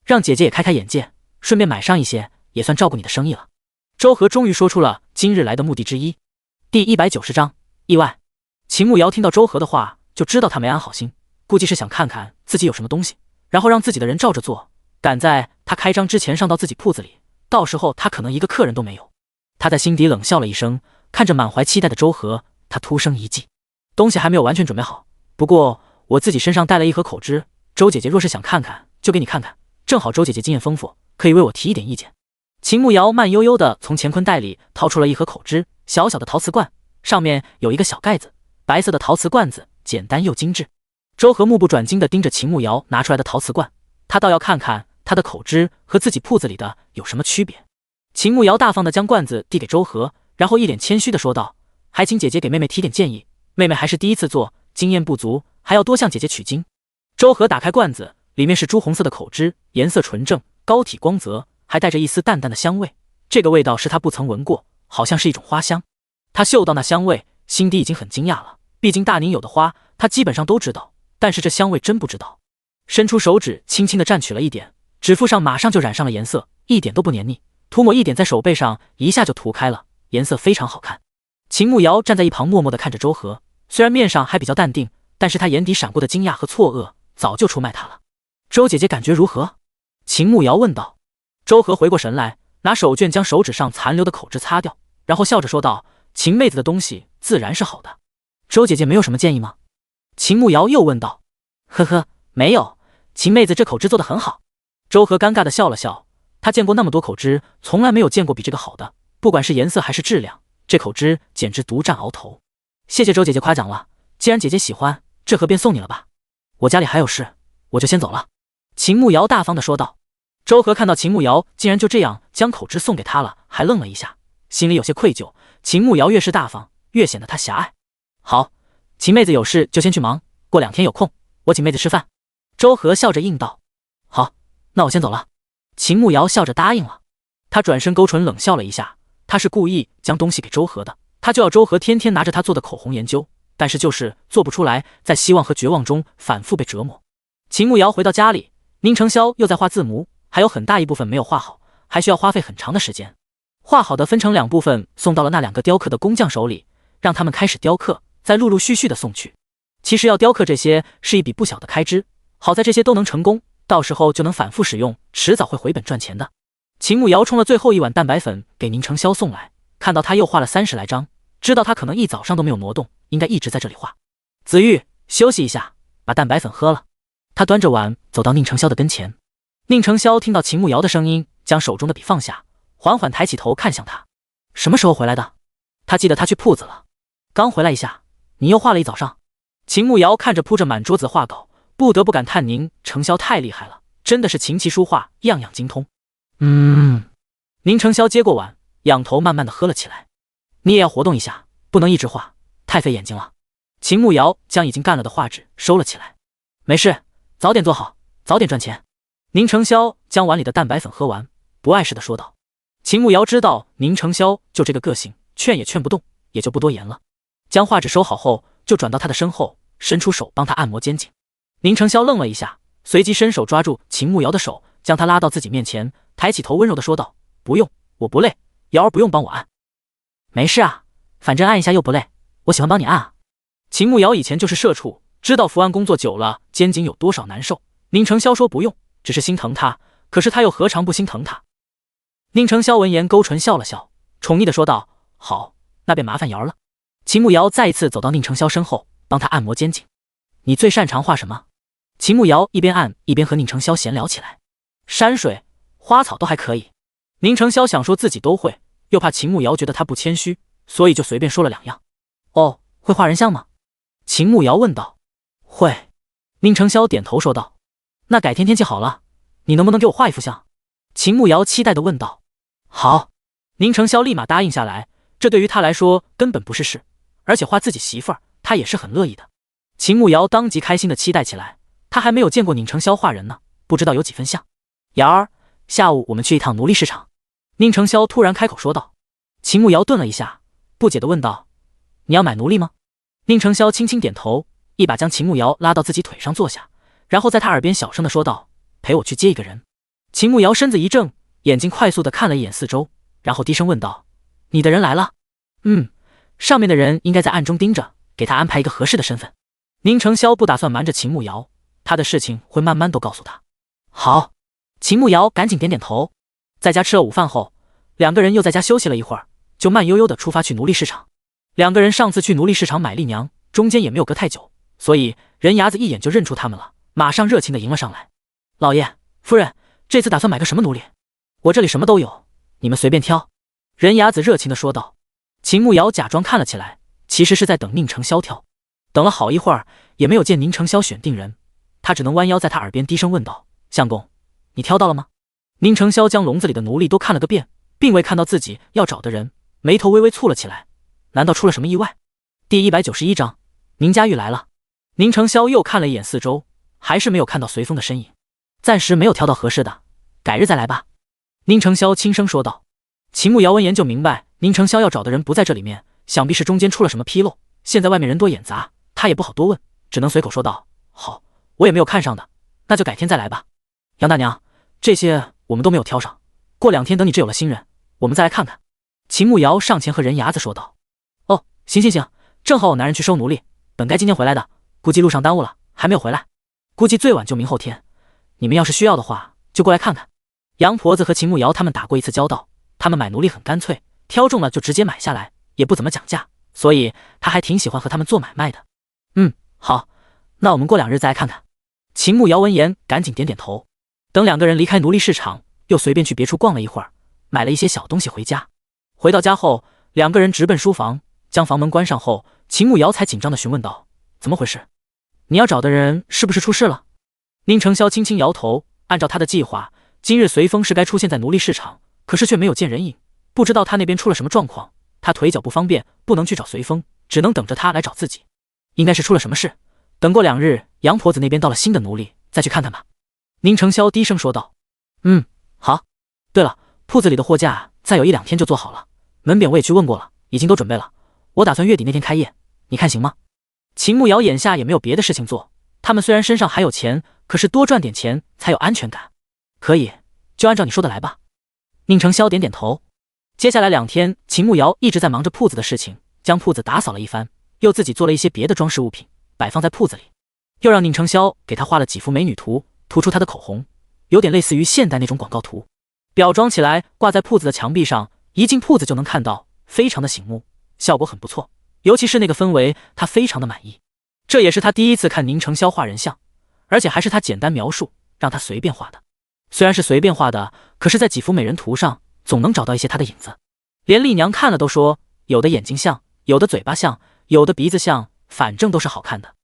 [SPEAKER 1] 让姐姐也开开眼界，顺便买上一些，也算照顾你的生意了。周和终于说出了今日来的目的之一。第190章意外。秦慕瑶听到周和的话，就知道他没安好心，估计是想看看自己有什么东西，然后让自己的人照着做，赶在他开张之前上到自己铺子里，到时候他可能一个客人都没有。他在心底冷笑了一声，看着满怀期待的周和，他突生一计。东西还没有完全准备好，不过我自己身上带了一盒口脂，周姐姐若是想看看，就给你看看，正好周姐姐经验丰富，可以为我提一点意见。秦慕瑶慢悠悠地从乾坤袋里掏出了一盒口脂，小小的陶瓷罐，上面有一个小盖子，白色的陶瓷罐子，简单又精致。周和目不转睛地盯着秦慕瑶拿出来的陶瓷罐，他倒要看看他的口脂和自己铺子里的有什么区别。秦慕瑶大方地将罐子递给周和，然后一脸谦虚地说道：“还请姐姐给妹妹提点建议，妹妹还是第一次做，经验不足，还要多向姐姐取经。”周和打开罐子，里面是朱红色的口脂，颜色纯正，膏体光泽，还带着一丝淡淡的香味。这个味道是他不曾闻过，好像是一种花香。他嗅到那香味，心底已经很惊讶了，毕竟大宁有的花他基本上都知道，但是这香味真不知道。伸出手指轻轻地蘸取了一点，指腹上马上就染上了颜色，一点都不黏腻，涂抹一点在手背上，一下就涂开了，颜色非常好看。秦慕瑶站在一旁默默地看着周和，虽然面上还比较淡定，但是他眼底闪过的惊讶和错愕早就出卖他了。周姐姐感觉如何？秦慕瑶问道。周和回过神来，拿手绢将手指上残留的口脂擦掉，然后笑着说道：“秦妹子的东西自然是好的，周姐姐没有什么建议吗？”秦慕瑶又问道。呵呵，没有，秦妹子这口脂做得很好。周和尴尬地笑了笑，他见过那么多口脂，从来没有见过比这个好的，不管是颜色还是质量，这口脂简直独占鳌头。谢谢周姐姐夸奖了，既然姐姐喜欢，这盒便送你了吧。我家里还有事，我就先走了。秦慕瑶大方地说道。周和看到秦慕瑶竟然就这样将口脂送给他了，还愣了一下，心里有些愧疚。秦慕瑶越是大方，越显得他狭隘。好，秦妹子有事就先去忙，过2天有空，我请妹子吃饭。周和笑着应道。好，那我先走了。秦慕瑶笑着答应了。他转身勾唇冷笑了一下，他是故意将东西给周和的，他就要周和天天拿着他做的口红研究，但是就是做不出来，在希望和绝望中反复被折磨。秦慕瑶回到家里，宁承霄又在画字模，还有很大一部分没有画好，还需要花费很长的时间。画好的分成2部分，送到了那2个雕刻的工匠手里，让他们开始雕刻，再陆陆续续的送去。其实要雕刻这些是一笔不小的开支，好在这些都能成功，到时候就能反复使用，迟早会回本赚钱的。秦慕瑶冲了最后一碗蛋白粉给宁承霄送来，看到他又画了30来张，知道他可能一早上都没有挪动，应该一直在这里画。子玉，休息一下，把蛋白粉喝了。他端着碗走到宁承霄的跟前。宁承霄听到秦慕瑶的声音，将手中的笔放下，缓缓抬起头看向他。什么时候回来的？他记得他去铺子了，刚回来一下。你又画了一早上。秦慕瑶看着铺着满桌子画稿，不得不感叹宁承霄太厉害了，真的是琴棋书画样样精通。宁承霄接过碗，仰头慢慢的喝了起来。你也要活动一下，不能一直画，太费眼睛了。秦慕瑶将已经干了的画纸收了起来。没事，早点做好，早点赚钱。宁承霄将碗里的蛋白粉喝完，不碍事的说道。秦慕瑶知道宁承霄就这个个性，劝也劝不动，也就不多言了。将画纸收好后，就转到他的身后，伸出手帮他按摩肩颈。宁承霄愣了一下，随即伸手抓住秦慕瑶的手，将他拉到自己面前，抬起头温柔的说道：“不用，我不累，瑶儿不用帮我按。”没事啊，反正按一下又不累，我喜欢帮你按啊。秦慕瑶以前就是社畜，知道伏案工作久了肩颈有多少难受。宁承霄说不用，只是心疼他，可是他又何尝不心疼他？宁成霄闻言勾唇笑了笑，宠溺地说道：“好，那便麻烦瑶了。”秦慕瑶再一次走到宁成霄身后，帮他按摩肩颈。你最擅长画什么？秦慕瑶一边按一边和宁成霄闲聊起来。山水、花草都还可以。宁成霄想说自己都会，又怕秦慕瑶觉得他不谦虚，所以就随便说了2样。哦，会画人像吗？秦慕瑶问道。会。宁成霄点头说道。那改天天气好了，你能不能给我画一幅像？秦慕瑶期待地问道。好。宁成霄立马答应下来，这对于他来说根本不是事，而且画自己媳妇儿，他也是很乐意的。秦慕瑶当即开心地期待起来，他还没有见过宁成霄画人呢，不知道有几分像。瑶儿，下午我们去一趟奴隶市场。宁成霄突然开口说道。秦慕瑶顿了一下，不解地问道：“你要买奴隶吗？”宁成霄轻轻点头，一把将秦慕瑶拉到自己腿上坐下，然后在他耳边小声地说道：“陪我去接一个人。”秦慕瑶身子一怔，眼睛快速地看了一眼四周，然后低声问道：“你的人来了？”“上面的人应该在暗中盯着，给他安排一个合适的身份。”宁成霄不打算瞒着秦慕瑶，他的事情会慢慢都告诉他。好。秦慕瑶赶紧点点头。在家吃了午饭后，2个人又在家休息了一会儿，就慢悠悠地出发去奴隶市场。2个人上次去奴隶市场买丽娘，中间也没有隔太久，所以人牙子一眼就认出他们了，马上热情地迎了上来。老爷夫人，这次打算买个什么奴隶？我这里什么都有，你们随便挑。人牙子热情地说道。秦慕瑶假装看了起来，其实是在等宁成霄挑。等了好一会儿，也没有见宁成霄选定人，他只能弯腰在他耳边低声问道：“相公，你挑到了吗？”宁成霄将笼子里的奴隶都看了个遍，并未看到自己要找的人，眉头微微蹙了起来。难道出了什么意外？第191章，宁家玉来了。宁成霄又看了一眼四周，还是没有看到随风的身影。暂时没有挑到合适的，改日再来吧。宁成霄轻声说道。秦慕瑶闻言就明白宁成霄要找的人不在这里面，想必是中间出了什么纰漏，现在外面人多眼杂，他也不好多问，只能随口说道：“好，我也没有看上的，那就改天再来吧。”杨大娘，这些我们都没有挑上，过2天等你这有了新人，我们再来看看。秦慕瑶上前和人牙子说道。哦，行，正好我男人去收奴隶，本该今天回来的，估计路上耽误了，还没有回来，估计最晚就明后天。你们要是需要的话，就过来看看。杨婆子和秦慕瑶他们打过一次交道，他们买奴隶很干脆，挑中了就直接买下来，也不怎么讲价，所以他还挺喜欢和他们做买卖的。好，那我们过2日再来看看。秦慕瑶闻言赶紧点点头。等2个人离开奴隶市场，又随便去别处逛了一会儿，买了一些小东西回家。回到家后，2个人直奔书房，将房门关上后，秦慕瑶才紧张地询问道：“怎么回事？你要找的人是不是出事了？”宁成霄轻轻摇头，按照他的计划，今日随风是该出现在奴隶市场，可是却没有见人影，不知道他那边出了什么状况。他腿脚不方便，不能去找随风，只能等着他来找自己。应该是出了什么事，等过2日，杨婆子那边到了新的奴隶，再去看看吧。宁成霄低声说道。好。对了，铺子里的货架再有1-2天就做好了，门匾我也去问过了，已经都准备了，我打算月底那天开业，你看行吗？秦慕瑶眼下也没有别的事情做，他们虽然身上还有钱，可是多赚点钱才有安全感。可以，就按照你说的来吧。宁成霄点点头。接下来2天，秦慕瑶一直在忙着铺子的事情，将铺子打扫了一番，又自己做了一些别的装饰物品，摆放在铺子里，又让宁成霄给他画了几幅美女图，涂出他的口红，有点类似于现代那种广告图，裱装起来挂在铺子的墙壁上，一进铺子就能看到，非常的醒目，效果很不错，尤其是那个氛围，他非常的满意。这也是他第一次看宁成霄画人像，而且还是他简单描述，让他随便画的。虽然是随便画的，可是在几幅美人图上总能找到一些他的影子，连丽娘看了都说，有的眼睛像，有的嘴巴像，有的鼻子像，反正都是好看的。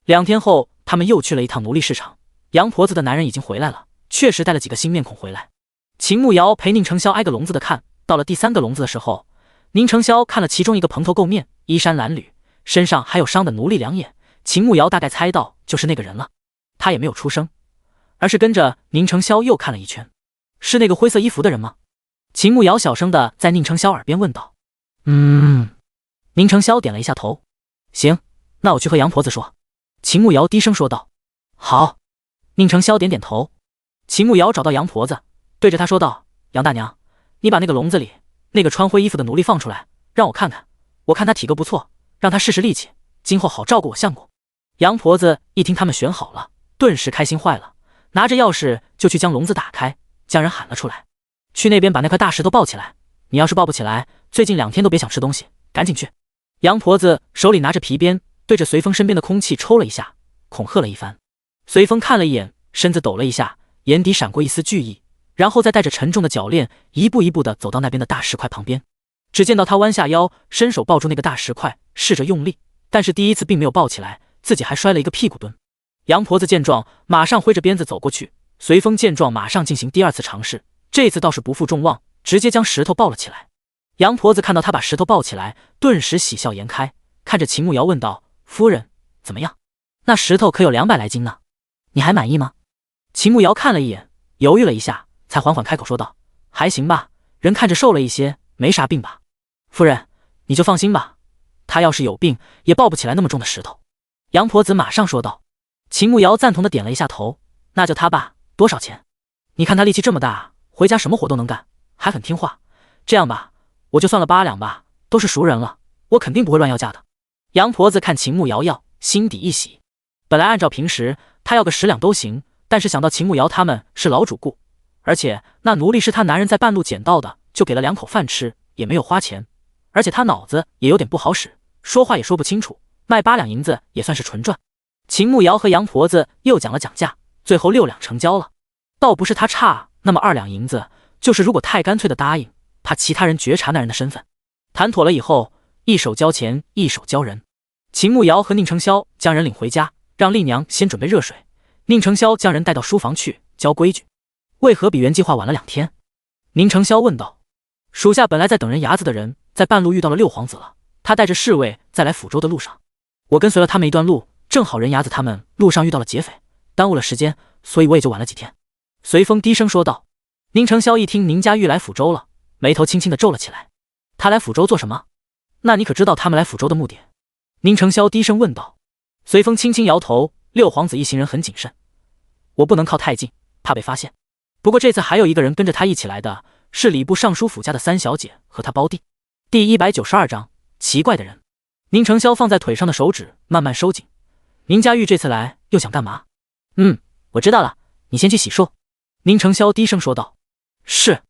[SPEAKER 1] 2天后，他们又去了一趟奴隶市场，杨婆子的男人已经回来了，确实带了几个新面孔回来。秦慕瑶陪宁成霄挨个笼子的看，到了第3个笼子的时候，宁成霄看了其中一个蓬头垢面、衣衫褴褛、身上还有伤的奴隶2眼，秦慕瑶大概猜到就是那个人了，他也没有出声，而是跟着宁成霄又看了一圈。是那个灰色衣服的人吗？秦慕瑶小声的在宁成霄耳边问道。宁成霄点了一下头。行，那我去和杨婆子说。秦慕瑶低声说道。好。宁成霄点点头。秦慕瑶找到杨婆子，对着她说道：“杨大娘，你把那个笼子里那个穿灰衣服的奴隶放出来，让我看看，我看他体格不错，让他试试力气，今后好照顾我相公。”杨婆子一听他们选好了，顿时开心坏了，拿着钥匙就去将笼子打开，将人喊了出来。去那边把那块大石头抱起来。你要是抱不起来，最近2天都别想吃东西，赶紧去。杨婆子手里拿着皮鞭，对着随风身边的空气抽了一下，恐吓了一番。随风看了一眼，身子抖了一下，眼底闪过一丝惧意，然后再带着沉重的脚链，一步一步地走到那边的大石块旁边。只见到他弯下腰，伸手抱住那个大石块，试着用力，但是第一次并没有抱起来，自己还摔了一个屁股蹲。杨婆子见状，马上挥着鞭子走过去。随风见状，马上进行第2次尝试，这次倒是不负众望，直接将石头抱了起来。杨婆子看到他把石头抱起来，顿时喜笑颜开，看着秦慕瑶问道：“夫人，怎么样？那石头可有200来斤呢？你还满意吗？”秦慕瑶看了一眼，犹豫了一下，才缓缓开口说道：“还行吧，人看着瘦了一些，没啥病吧？夫人，你就放心吧，他要是有病，也抱不起来那么重的石头。”杨婆子马上说道。秦慕瑶赞同的点了一下头：“那就他吧，多少钱？你看他力气这么大，回家什么活都能干，还很听话。这样吧，我就算了8两吧，都是熟人了，我肯定不会乱要价的。”杨婆子看秦慕瑶要，心底一喜。本来按照平时他要个10两都行，但是想到秦慕瑶他们是老主顾，而且那奴隶是他男人在半路捡到的，就给了2口饭吃，也没有花钱，而且他脑子也有点不好使，说话也说不清楚，卖8两银子也算是纯赚。秦慕瑶和杨婆子又讲了讲价，最后6两成交了。倒不是他差那么2两银子，就是如果太干脆的答应，怕其他人觉察那人的身份。谈妥了以后，一手交钱，一手交人。秦慕瑶和宁承霄将人领回家，让丽娘先准备热水。宁承霄将人带到书房去教规矩。为何比原计划晚了2天？宁承霄问道。属下本来在等人牙子的人，在半路遇到了6皇子了，他带着侍卫在来抚州的路上，我跟随了他们一段路，正好人牙子他们路上遇到了劫匪，耽误了时间，所以我也就晚了几天。随风低声说道。宁承霄一听宁家玉来抚州了，眉头轻轻地皱了起来。他来抚州做什么？那你可知道他们来抚州的目的？宁承霄低声问道。随风轻轻摇头，6皇子一行人很谨慎，我不能靠太近，怕被发现。不过这次还有一个人跟着他一起来的，是礼部尚书府家的3小姐和他胞弟。第192章，奇怪的人。宁承霄放在腿上的手指慢慢收紧。宁家玉这次来又想干嘛？我知道了，你先去洗漱。宁承霄低声说道。是。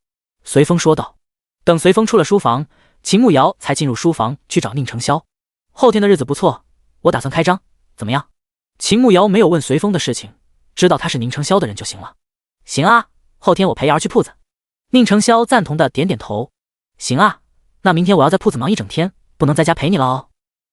[SPEAKER 1] 随风说道。等随风出了书房，秦慕瑶才进入书房去找宁承霄。后天的日子不错，我打算开张，怎么样？秦慕瑶没有问随风的事情，知道他是宁承霄的人就行了。行啊，后天我陪瑶儿去铺子。宁承霄赞同的点点头。行啊，那明天我要在铺子忙一整天，不能在家陪你了哦。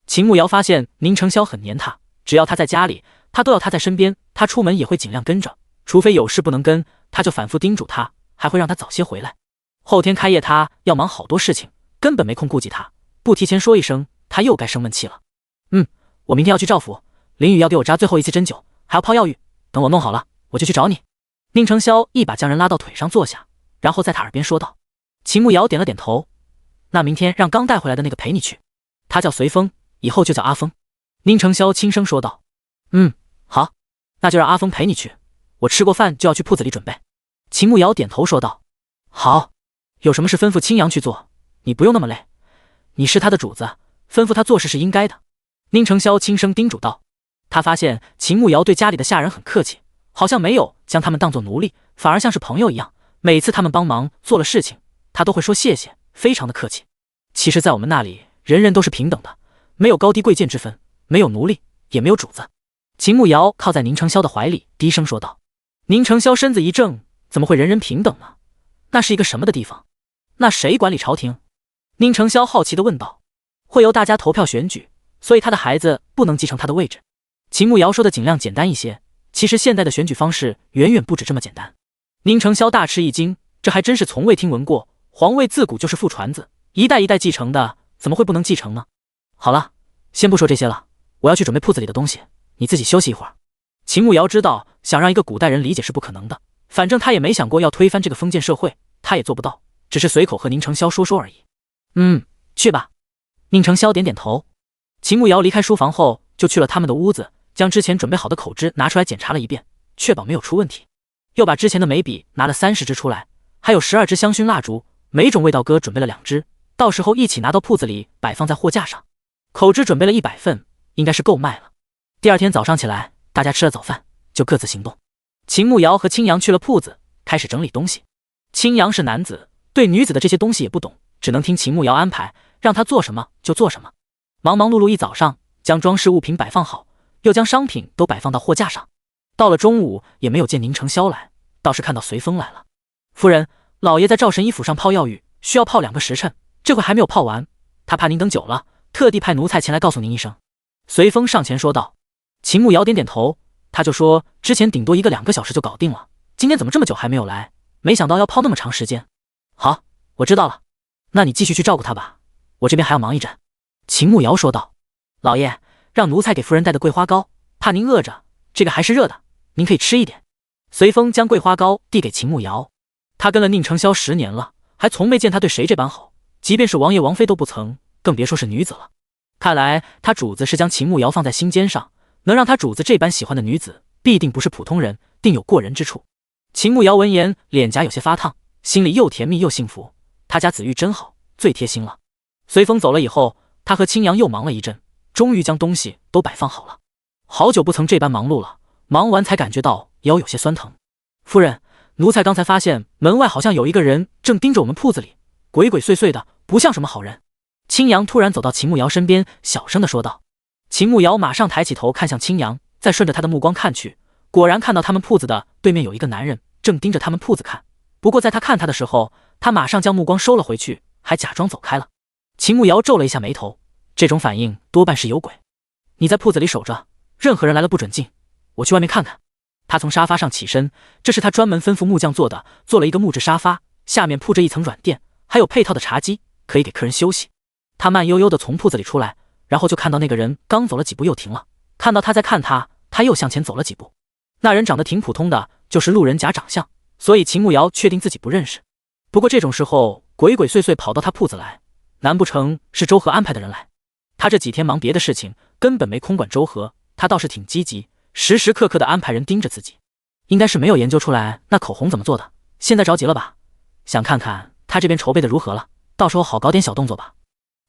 [SPEAKER 1] 秦慕瑶发现宁承霄很黏他，只要他在家里，他都要他在身边，他出门也会尽量跟着，除非有事不能跟，他就反复叮嘱他，还会让他早些回来。后天开业他要忙好多事情，根本没空顾及他，不提前说一声，他又该生闷气了。我明天要去赵府，林宇要给我扎最后一次针灸，还要泡药浴，等我弄好了，我就去找你。宁承霄一把将人拉到腿上坐下，然后在他耳边说道。秦慕瑶点了点头。那明天让刚带回来的那个陪你去，他叫随风，以后就叫阿风。宁承霄轻声说道。好，那就让阿风陪你去，我吃过饭就要去铺子里准备。秦慕瑶点头说道。好，有什么事吩咐青阳去做，你不用那么累，你是他的主子，吩咐他做事是应该的。宁承霄轻声叮嘱道。他发现秦慕瑶对家里的下人很客气，好像没有将他们当作奴隶，反而像是朋友一样，每次他们帮忙做了事情，他都会说谢谢，非常的客气。其实在我们那里，人人都是平等的，没有高低贵贱之分，没有奴隶，也没有主子。秦慕瑶靠在宁承霄的怀里，低声说道。宁承霄身子一怔，怎么会人人平等呢？那是一个什么的地方？那谁管理朝廷？宁承霄好奇地问道。会由大家投票选举，所以他的孩子不能继承他的位置。秦慕瑶说的尽量简单一些，其实现代的选举方式远远不止这么简单。宁承霄大吃一惊，这还真是从未听闻过，皇位自古就是父传子，一代一代继承的，怎么会不能继承呢？好了，先不说这些了，我要去准备铺子里的东西，你自己休息一会儿。秦慕瑶知道想让一个古代人理解是不可能的，反正他也没想过要推翻这个封建社会，他也做不到，只是随口和宁承霄说说而已。去吧。宁承霄点点头。秦慕瑶离开书房后，就去了他们的屋子，将之前准备好的口脂拿出来检查了一遍，确保没有出问题。又把之前的眉笔拿了30支出来，还有12支香薰蜡烛，每种味道鸽准备了2支，到时候一起拿到铺子里摆放在货架上。口脂准备了100份，应该是够卖了。第2天早上起来，大家吃了早饭，就各自行动。秦慕瑶和青阳去了铺子，开始整理东西。青阳是男子，对女子的这些东西也不懂，只能听秦慕瑶安排，让他做什么就做什么。忙忙碌碌一早上，将装饰物品摆放好，又将商品都摆放到货架上。到了中午，也没有见宁承霄来，倒是看到随风来了。夫人，老爷在赵神医府上泡药浴，需要泡2个时辰，这会还没有泡完，他怕您等久了，特地派奴才前来告诉您一声。随风上前说道。秦慕瑶点点头，他就说之前顶多1个2个小时就搞定了，今天怎么这么久还没有来？没想到要泡那么长时间。好，我知道了，那你继续去照顾他吧，我这边还要忙一阵。秦慕瑶说道。老爷，让奴才给夫人带的桂花糕，怕您饿着，这个还是热的，您可以吃一点。随风将桂花糕递给秦慕瑶。他跟了宁承霄10年了，还从没见他对谁这般好，即便是王爷王妃都不曾，更别说是女子了。看来他主子是将秦慕瑶放在心尖上，能让他主子这般喜欢的女子，必定不是普通人，定有过人之处。秦慕瑶闻言，脸颊有些发烫，心里又甜蜜又幸福，他家子玉真好，最贴心了。随风走了以后，他和青阳又忙了一阵，终于将东西都摆放好了。好久不曾这般忙碌了，忙完才感觉到腰有些酸疼。夫人，奴才刚才发现门外好像有一个人正盯着我们铺子里，鬼鬼祟祟的，不像什么好人。青阳突然走到秦慕瑶身边，小声的说道。秦慕瑶马上抬起头看向青阳，再顺着他的目光看去，果然看到他们铺子的对面有一个男人正盯着他们铺子看。不过在他看他的时候，他马上将目光收了回去，还假装走开了。秦慕瑶皱了一下眉头，这种反应多半是有鬼。你在铺子里守着，任何人来了不准进，我去外面看看。他从沙发上起身，这是他专门吩咐木匠做的，做了一个木质沙发，下面铺着一层软垫，还有配套的茶几，可以给客人休息。他慢悠悠地从铺子里出来，然后就看到那个人刚走了几步又停了，看到他在看他，他又向前走了几步。那人长得挺普通的，就是路人甲长相，所以秦慕瑶确定自己不认识。不过这种时候鬼鬼祟祟跑到他铺子来，难不成是周河安排的人来？他这几天忙别的事情，根本没空管周河，他倒是挺积极，时时刻刻的安排人盯着自己。应该是没有研究出来那口红怎么做的，现在着急了吧？想看看他这边筹备的如何了，到时候好搞点小动作吧。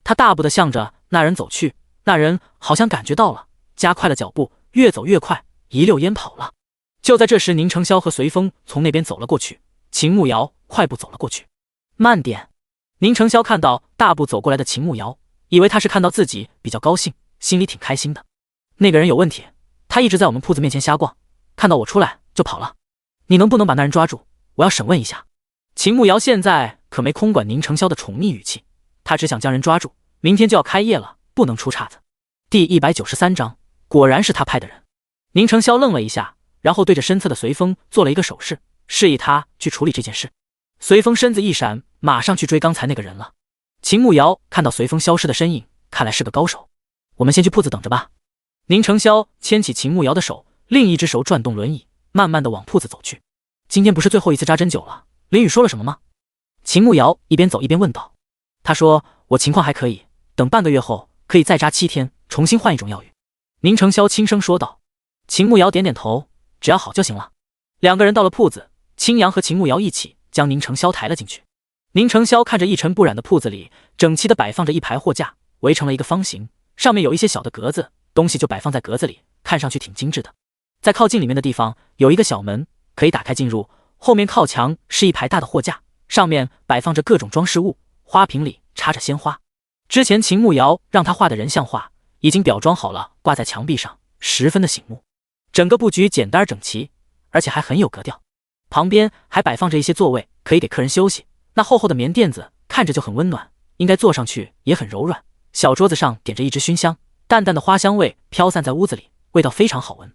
[SPEAKER 1] 他大步的向着那人走去，那人好像感觉到了，加快了脚步，越走越快，一溜烟跑了。就在这时，宁承霄和随风从那边走了过去，秦慕瑶快步走了过去。慢点！宁承霄看到大步走过来的秦慕瑶，以为他是看到自己比较高兴，心里挺开心的。那个人有问题，他一直在我们铺子面前瞎逛，看到我出来就跑了。你能不能把那人抓住？我要审问一下。秦慕瑶现在可没空管宁承霄的宠溺语气，他只想将人抓住，明天就要开业了，不能出岔子。第193章，果然是他派的人。宁承霄愣了一下，然后对着身侧的随风做了一个手势，示意他去处理这件事。随风身子一闪，马上去追刚才那个人了。秦慕瑶看到随风消失的身影，看来是个高手。我们先去铺子等着吧。宁承霄牵起秦慕瑶的手，另一只手转动轮椅，慢慢的往铺子走去。今天不是最后一次扎针灸了，林雨说了什么吗？秦慕瑶一边走一边问道。他说我情况还可以，等半个月后可以再扎7天，重新换一种药浴。宁承霄轻声说道。秦慕瑶点点头，只要好就行了。两个人到了铺子，青阳和秦慕瑶一起将宁承霄抬了进去。宁承霄看着一尘不染的铺子里，整齐地摆放着一排货架，围成了一个方形，上面有一些小的格子，东西就摆放在格子里，看上去挺精致的。在靠近里面的地方有一个小门，可以打开进入，后面靠墙是一排大的货架，上面摆放着各种装饰物，花瓶里插着鲜花。之前秦慕瑶让他画的人像画已经裱装好了，挂在墙壁上，十分的醒目。整个布局简单整齐，而且还很有格调。旁边还摆放着一些座位，可以给客人休息。那厚厚的棉垫子看着就很温暖，应该坐上去也很柔软。小桌子上点着一支熏香，淡淡的花香味飘散在屋子里，味道非常好闻。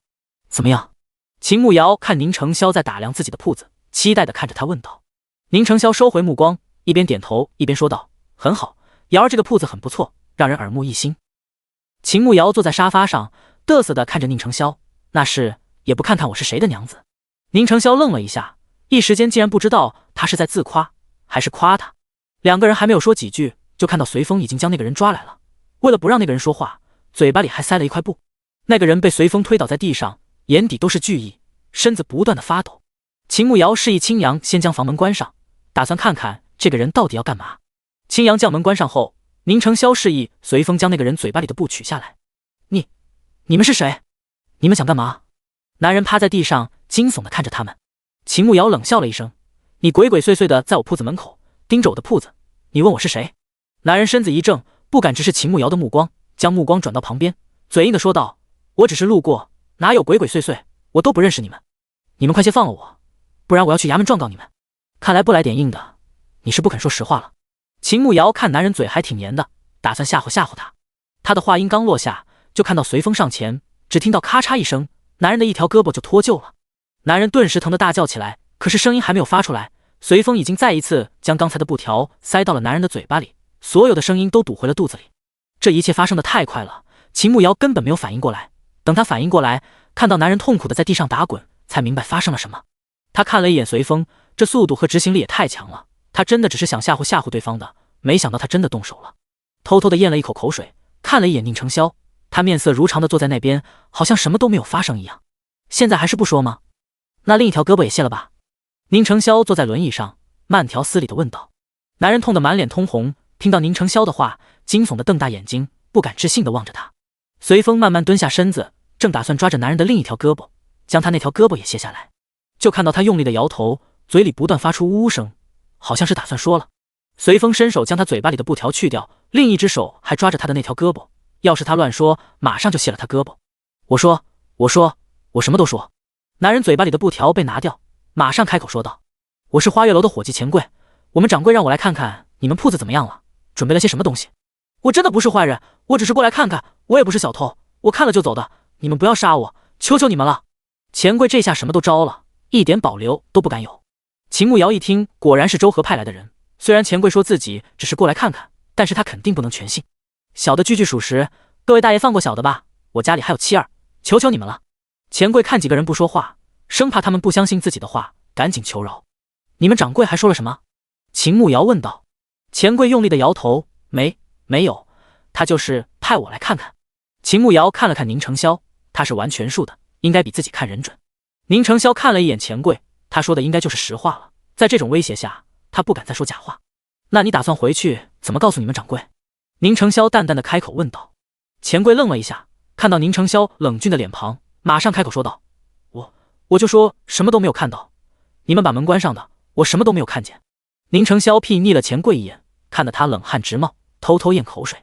[SPEAKER 1] 怎么样？秦慕瑶看宁承霄在打量自己的铺子，期待地看着他问道。宁承霄收回目光，一边点头一边说道，很好，瑶儿这个铺子很不错，让人耳目一新。秦慕瑶坐在沙发上，嘚瑟地看着宁承霄，那是也不看看我是谁的娘子。宁承霄愣了一下，一时间竟然不知道他是在自夸还是夸他。两个人还没有说几句，就看到随风已经将那个人抓来了。为了不让那个人说话，嘴巴里还塞了一块布。那个人被随风推倒在地上，眼底都是惧意，身子不断的发抖。秦慕瑶示意青阳先将房门关上，打算看看这个人到底要干嘛。青阳将门关上后，宁承霄示意随风将那个人嘴巴里的布取下来。你们是谁？你们想干嘛？男人趴在地上惊悚地看着他们。秦慕瑶冷笑了一声，你鬼鬼祟祟的在我铺子门口盯着我的铺子，你问我是谁？”男人身子一怔，不敢直视秦慕瑶的目光，将目光转到旁边，嘴硬的说道：“我只是路过，哪有鬼鬼祟祟，我都不认识你们。你们快些放了我，不然我要去衙门状告你们。看来不来点硬的，你是不肯说实话了。”秦慕瑶看男人嘴还挺黏的，打算吓唬吓唬他。他的话音刚落下，就看到随风上前，只听到咔嚓一声，男人的一条胳膊就脱臼了。男人顿时疼得大叫起来，可是声音还没有发出来，随风已经再一次将刚才的布条塞到了男人的嘴巴里，所有的声音都堵回了肚子里。这一切发生的太快了，秦慕瑶根本没有反应过来。等他反应过来，看到男人痛苦的在地上打滚，才明白发生了什么。他看了一眼随风，这速度和执行力也太强了，他真的只是想吓唬吓唬对方的，没想到他真的动手了。偷偷的咽了一口口水，看了一眼宁承霄，他面色如常的坐在那边，好像什么都没有发生一样。现在还是不说吗？那另一条胳膊也卸了吧？宁承霄坐在轮椅上，慢条斯理的问道。男人痛得满脸通红，听到宁承霄的话，惊悚的瞪大眼睛，不敢置信的望着他。随风慢慢蹲下身子，正打算抓着男人的另一条胳膊，将他那条胳膊也卸下来，就看到他用力的摇头，嘴里不断发出呜呜声，好像是打算说了。随风伸手将他嘴巴里的布条去掉，另一只手还抓着他的那条胳膊，要是他乱说，马上就卸了他胳膊。我什么都说。男人嘴巴里的布条被拿掉，马上开口说道：“我是花月楼的伙计钱柜，我们掌柜让我来看看你们铺子怎么样了，准备了些什么东西。我真的不是坏人，我只是过来看看，我也不是小偷，我看了就走的，你们不要杀我，求求你们了。”钱柜这下什么都招了，一点保留都不敢有。秦慕瑶一听，果然是周河派来的人，虽然钱柜说自己只是过来看看，但是他肯定不能全信。小的句句属实，各位大爷放过小的吧，我家里还有妻儿，求求你们了。钱柜看几个人不说话，生怕他们不相信自己的话，赶紧求饶。你们掌柜还说了什么？秦慕瑶问道。钱柜用力的摇头，没有，他就是派我来看看。秦慕瑶看了看宁承霄，他是玩权术的，应该比自己看人准。宁承霄看了一眼钱柜，他说的应该就是实话了，在这种威胁下，他不敢再说假话。那你打算回去怎么告诉你们掌柜？宁承霄淡淡的开口问道。钱柜愣了一下，看到宁承霄冷峻的脸庞，马上开口说道：“我就说什么都没有看到，你们把门关上的，我什么都没有看见。”宁承霄睥睨了钱柜一眼，看得他冷汗直冒，偷偷咽口水。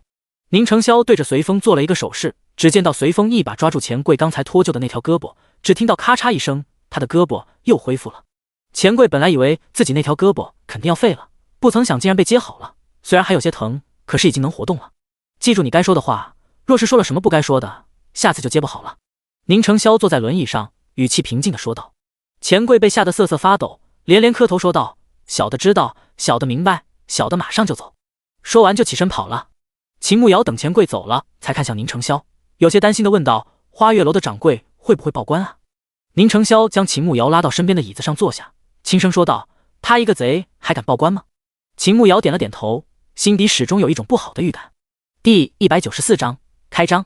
[SPEAKER 1] 宁承霄对着随风做了一个手势，只见到随风一把抓住钱柜刚才脱臼的那条胳膊，只听到咔嚓一声，他的胳膊又恢复了。钱柜本来以为自己那条胳膊肯定要废了，不曾想竟然被接好了，虽然还有些疼，可是已经能活动了。记住你该说的话，若是说了什么不该说的，下次就接不好了。宁承霄坐在轮椅上，语气平静地说道。钱柜被吓得瑟瑟发抖，连连磕头说道：“小的知道，小的明白，小的马上就走。”说完就起身跑了。秦慕瑶等钱柜走了，才看向宁承霄，有些担心地问道：“花月楼的掌柜会不会报官啊？”宁承霄将秦慕瑶拉到身边的椅子上坐下，轻声说道：“他一个贼还敢报官吗？”秦慕瑶点了点头，心底始终有一种不好的预感。第194章开张。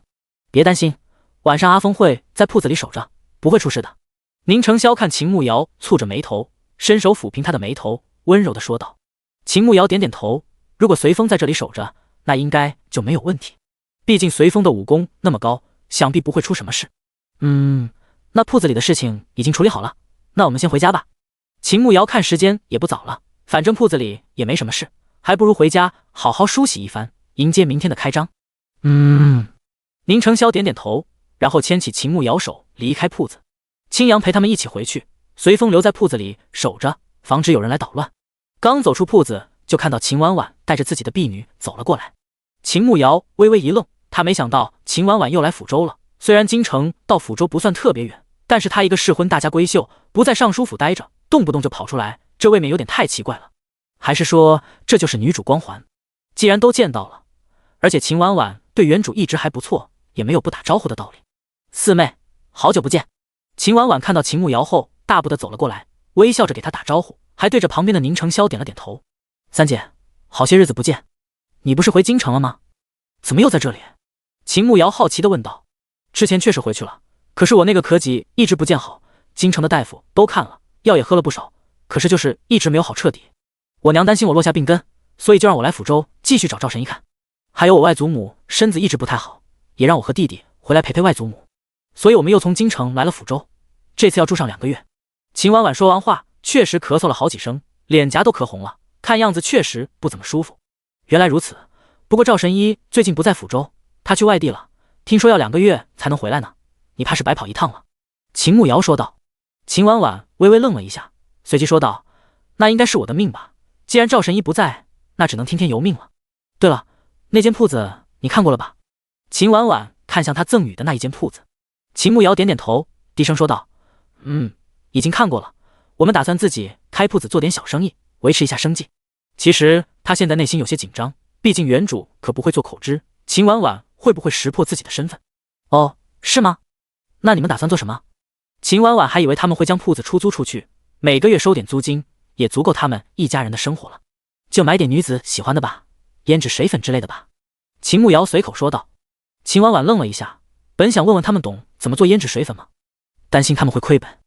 [SPEAKER 1] 别担心，晚上阿峰会在铺子里守着，不会出事的。宁承霄看秦慕瑶蹙着眉头，伸手抚平她的眉头，温柔地说道。秦慕瑶点点头，如果随风在这里守着，那应该就没有问题。毕竟随风的武功那么高，想必不会出什么事。那铺子里的事情已经处理好了，那我们先回家吧。秦慕瑶看时间也不早了，反正铺子里也没什么事，还不如回家好好梳洗一番，迎接明天的开张。宁承霄点点头，然后牵起秦慕瑶手离开铺子。青阳陪他们一起回去，随风留在铺子里守着，防止有人来捣乱。刚走出铺子，就看到秦婉婉带着自己的婢女走了过来。秦慕瑶微微一愣，她没想到秦婉婉又来抚州了。虽然京城到抚州不算特别远，但是她一个适婚大家闺秀，不在尚书府待着，动不动就跑出来，这未免有点太奇怪了。还是说这就是女主光环？既然都见到了，而且秦婉婉对原主一直还不错，也没有不打招呼的道理。四妹，好久不见。秦婉婉看到秦慕瑶后，大步的走了过来，微笑着给她打招呼，还对着旁边的宁承霄点了点头。三姐，好些日子不见，你不是回京城了吗？怎么又在这里？秦慕瑶好奇的问道。之前确实回去了，可是我那个咳疾一直不见好，京城的大夫都看了，药也喝了不少，可是就是一直没有好彻底。我娘担心我落下病根，所以就让我来抚州继续找赵神医看。还有我外祖母身子一直不太好，也让我和弟弟回来陪陪外祖母，所以我们又从京城来了抚州，这次要住上2个月。秦婉婉说完话，确实咳嗽了好几声，脸颊都磕红了，看样子确实不怎么舒服。原来如此，不过赵神医最近不在府州，他去外地了，听说要2个月才能回来呢，你怕是白跑一趟了。秦慕瑶说道。秦婉婉微微愣了一下，随即说道：那应该是我的命吧，既然赵神医不在，那只能听天由命了。对了，那间铺子你看过了吧？秦婉婉看向他赠予的那一间铺子。秦慕瑶点点头，低声说道：已经看过了，我们打算自己开铺子做点小生意，维持一下生计。其实他现在内心有些紧张，毕竟原主可不会做口知，秦婉婉会不会识破自己的身份？哦，是吗？那你们打算做什么？秦婉婉还以为他们会将铺子出租出去，每个月收点租金，也足够他们一家人的生活了。就买点女子喜欢的吧，胭脂水粉之类的吧。秦慕瑶随口说道。秦婉婉愣了一下，本想问问他们懂怎么做胭脂水粉吗？担心他们会亏本，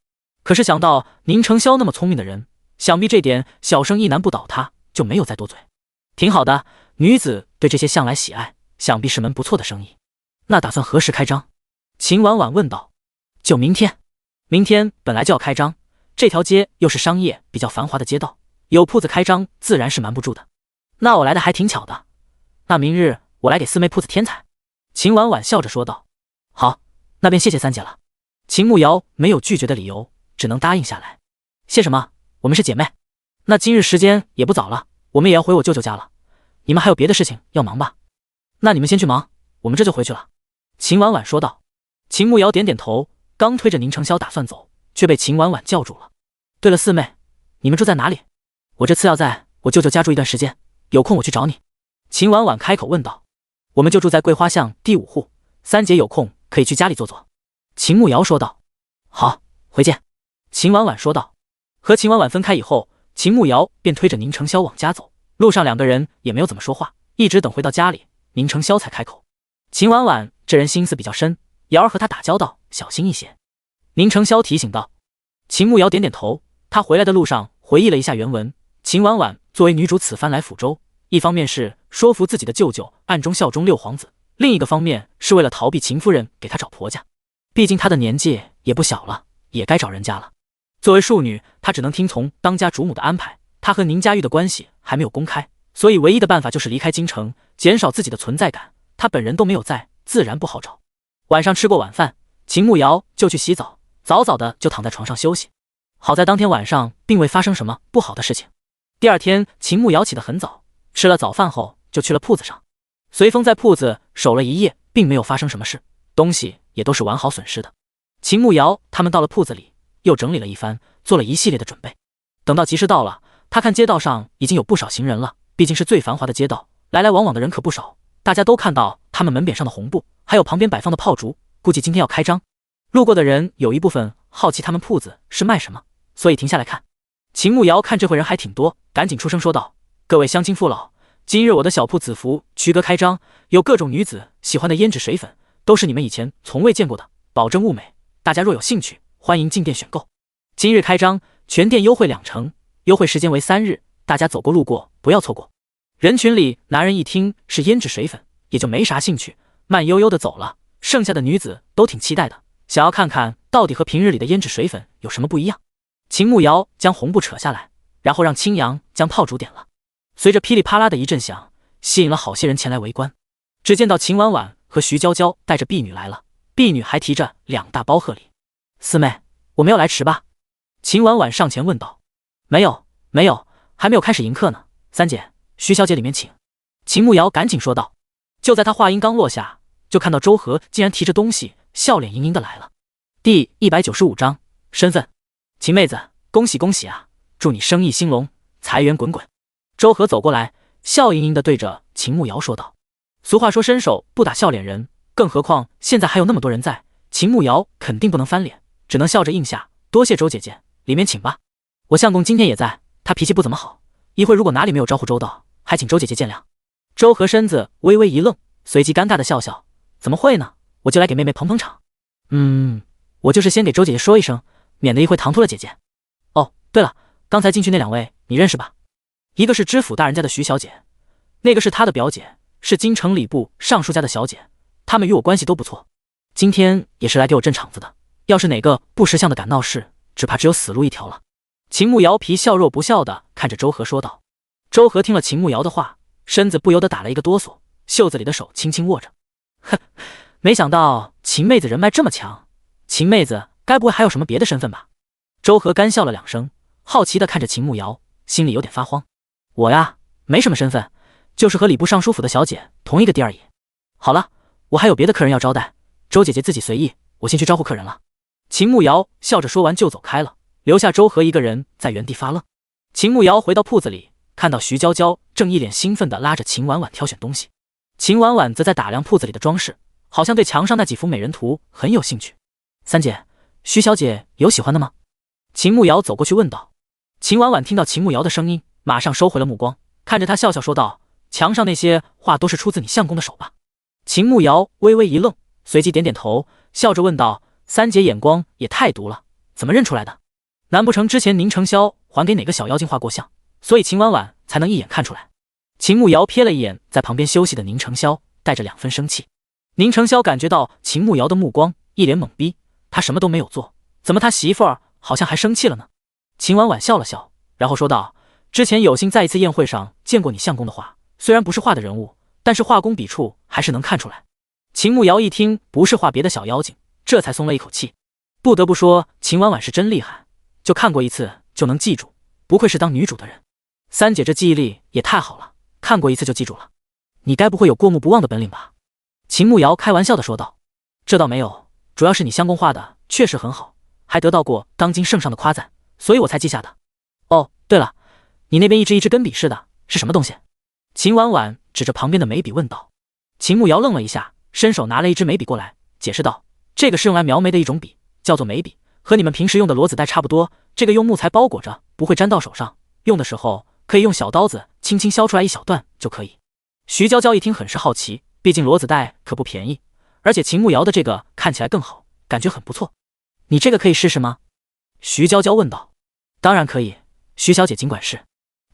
[SPEAKER 1] 可是想到宁承霄那么聪明的人，想必这点小生意难不倒他，就没有再多嘴。挺好的，女子对这些向来喜爱，想必是门不错的生意。那打算何时开张？秦婉婉问道。就明天。明天本来就要开张，这条街又是商业比较繁华的街道，有铺子开张自然是瞒不住的。那我来的还挺巧的，那明日我来给四妹铺子添彩。秦婉婉笑着说道。好，那便谢谢三姐了。秦慕瑶没有拒绝的理由，只能答应下来。谢什么，我们是姐妹。那今日时间也不早了，我们也要回我舅舅家了，你们还有别的事情要忙吧？那你们先去忙，我们这就回去了。秦婉婉说道。秦慕瑶点点头，刚推着宁承霄打算走，却被秦婉婉叫住了。对了，四妹，你们住在哪里？我这次要在我舅舅家住一段时间，有空我去找你。秦婉婉开口问道。我们就住在桂花巷第5户，三姐有空可以去家里坐坐。秦慕瑶说道。好，回见。秦婉婉说道。和秦婉婉分开以后，秦慕瑶便推着宁承霄往家走，路上2个人也没有怎么说话，一直等回到家里，宁承霄才开口。秦婉婉这人心思比较深，瑶儿和他打交道小心一些。宁承霄提醒道。秦慕瑶点点头，他回来的路上回忆了一下原文。秦婉婉作为女主此番来府州，一方面是说服自己的舅舅暗中效忠六皇子，另一个方面是为了逃避秦夫人给她找婆家。毕竟她的年纪也不小了，也该找人家了。作为庶女，她只能听从当家主母的安排。她和宁家玉的关系还没有公开，所以唯一的办法就是离开京城，减少自己的存在感。她本人都没有在，自然不好找。晚上吃过晚饭，秦慕瑶就去洗澡，早早的就躺在床上休息。好在当天晚上并未发生什么不好的事情。第二天，秦慕瑶起得很早，吃了早饭后就去了铺子上。随风在铺子守了一夜，并没有发生什么事，东西也都是完好损失的。秦慕瑶他们到了铺子里，又整理了一番，做了一系列的准备。等到集市到了，他看街道上已经有不少行人了，毕竟是最繁华的街道，来来往往的人可不少。大家都看到他们门匾上的红布，还有旁边摆放的炮竹，估计今天要开张。路过的人有一部分好奇他们铺子是卖什么，所以停下来看。秦慕瑶看这会人还挺多，赶紧出声说道：各位乡亲父老，今日我的小铺子服曲阁开张，有各种女子喜欢的胭脂水粉，都是你们以前从未见过的，保证物美。大家若有兴趣，欢迎进店选购。今日开张，全店优惠2成，优惠时间为3日，大家走过路过不要错过。人群里男人一听是胭脂水粉，也就没啥兴趣，慢悠悠的走了。剩下的女子都挺期待的，想要看看到底和平日里的胭脂水粉有什么不一样。秦慕瑶将红布扯下来，然后让青阳将炮竹点了。随着噼里啪啦的一阵响，吸引了好些人前来围观。只见到秦婉婉和徐娇娇带着婢女来了，婢女还提着2大包贺礼。四妹，我没有来迟吧？秦婉婉上前问道。没有，还没有开始迎客呢。三姐，徐小姐里面请。秦慕瑶赶紧说道。就在他话音刚落下，就看到周和竟然提着东西，笑脸盈盈的来了。第195章，身份。秦妹子，恭喜恭喜啊，祝你生意兴隆，财源滚滚。周和走过来，笑盈盈的对着秦慕瑶说道。俗话说伸手不打笑脸人，更何况现在还有那么多人在，秦慕瑶肯定不能翻脸，只能笑着应下，多谢周姐姐，里面请吧。我相公今天也在，他脾气不怎么好，一会如果哪里没有招呼周到，还请周姐姐见谅。周和身子微微一愣，随即尴尬的笑笑，怎么会呢，我就来给妹妹捧捧场。我就是先给周姐姐说一声，免得一会唐突了姐姐。哦，对了，刚才进去那2位你认识吧？一个是知府大人家的徐小姐，那个是她的表姐，是京城礼部尚书家的小姐，他们与我关系都不错，今天也是来给我镇场子的，要是哪个不识相的敢闹事，只怕只有死路一条了。秦慕瑶皮笑肉不笑的看着周和说道。周和听了秦慕瑶的话，身子不由得打了一个哆嗦，袖子里的手轻轻握着。哼，没想到秦妹子人脉这么强，秦妹子该不会还有什么别的身份吧？周和干笑了2声，好奇的看着秦慕瑶，心里有点发慌。我呀，没什么身份，就是和礼部尚书府的小姐同一个地而已。好了，我还有别的客人要招待，周姐姐自己随意，我先去招呼客人了。秦慕瑶笑着说完就走开了，留下周和一个人在原地发愣。秦慕瑶回到铺子里，看到徐娇娇正一脸兴奋地拉着秦婉婉挑选东西，秦婉婉则在打量铺子里的装饰，好像对墙上那几幅美人图很有兴趣。三姐，徐小姐有喜欢的吗？秦慕瑶走过去问道。秦婉婉听到秦慕瑶的声音，马上收回了目光，看着她笑笑说道：墙上那些画都是出自你相公的手吧？秦慕瑶微微一愣，随即点点头，笑着问道：三姐眼光也太毒了，怎么认出来的？难不成之前宁承霄还给哪个小妖精画过像，所以秦婉婉才能一眼看出来？秦慕瑶瞥了一眼在旁边休息的宁承霄，带着2分生气。宁承霄感觉到秦慕瑶的目光，一脸懵逼，他什么都没有做，怎么他媳妇儿好像还生气了呢？秦婉婉笑了笑，然后说道：之前有幸在一次宴会上见过你相公的画，虽然不是画的人物，但是画工笔触还是能看出来。秦慕瑶一听不是画别的小妖精，这才松了一口气。不得不说秦婉婉是真厉害，就看过一次就能记住，不愧是当女主的人。三姐这记忆力也太好了，看过一次就记住了。你该不会有过目不忘的本领吧？秦慕瑶开玩笑的说道。这倒没有，主要是你相公画的确实很好，还得到过当今圣上的夸赞，所以我才记下的。哦，对了，你那边一支跟笔似的，是什么东西？秦婉婉指着旁边的眉笔问道。秦慕瑶愣了一下，伸手拿了一支眉笔过来，解释道：这个是用来描眉的一种笔，叫做眉笔，和你们平时用的骡子带差不多，这个用木材包裹着，不会沾到手上，用的时候可以用小刀子轻轻削出来一小段就可以。徐娇娇一听很是好奇，毕竟骡子带可不便宜，而且秦慕瑶的这个看起来更好，感觉很不错。你这个可以试试吗？徐娇娇问道。当然可以，徐小姐尽管试。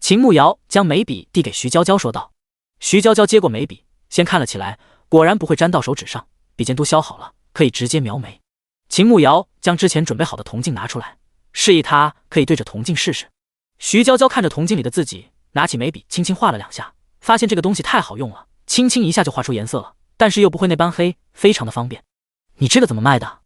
[SPEAKER 1] 秦慕瑶将眉笔递给徐娇娇说道。徐娇娇接过眉笔，先看了起来，果然不会沾到手指上，笔尖都削好了，可以直接描眉。秦慕瑶将之前准备好的铜镜拿出来，示意她可以对着铜镜试试。徐娇娇看着铜镜里的自己，拿起眉笔轻轻画了2下，发现这个东西太好用了，轻轻一下就画出颜色了，但是又不会那般黑，非常的方便。你这个怎么卖的？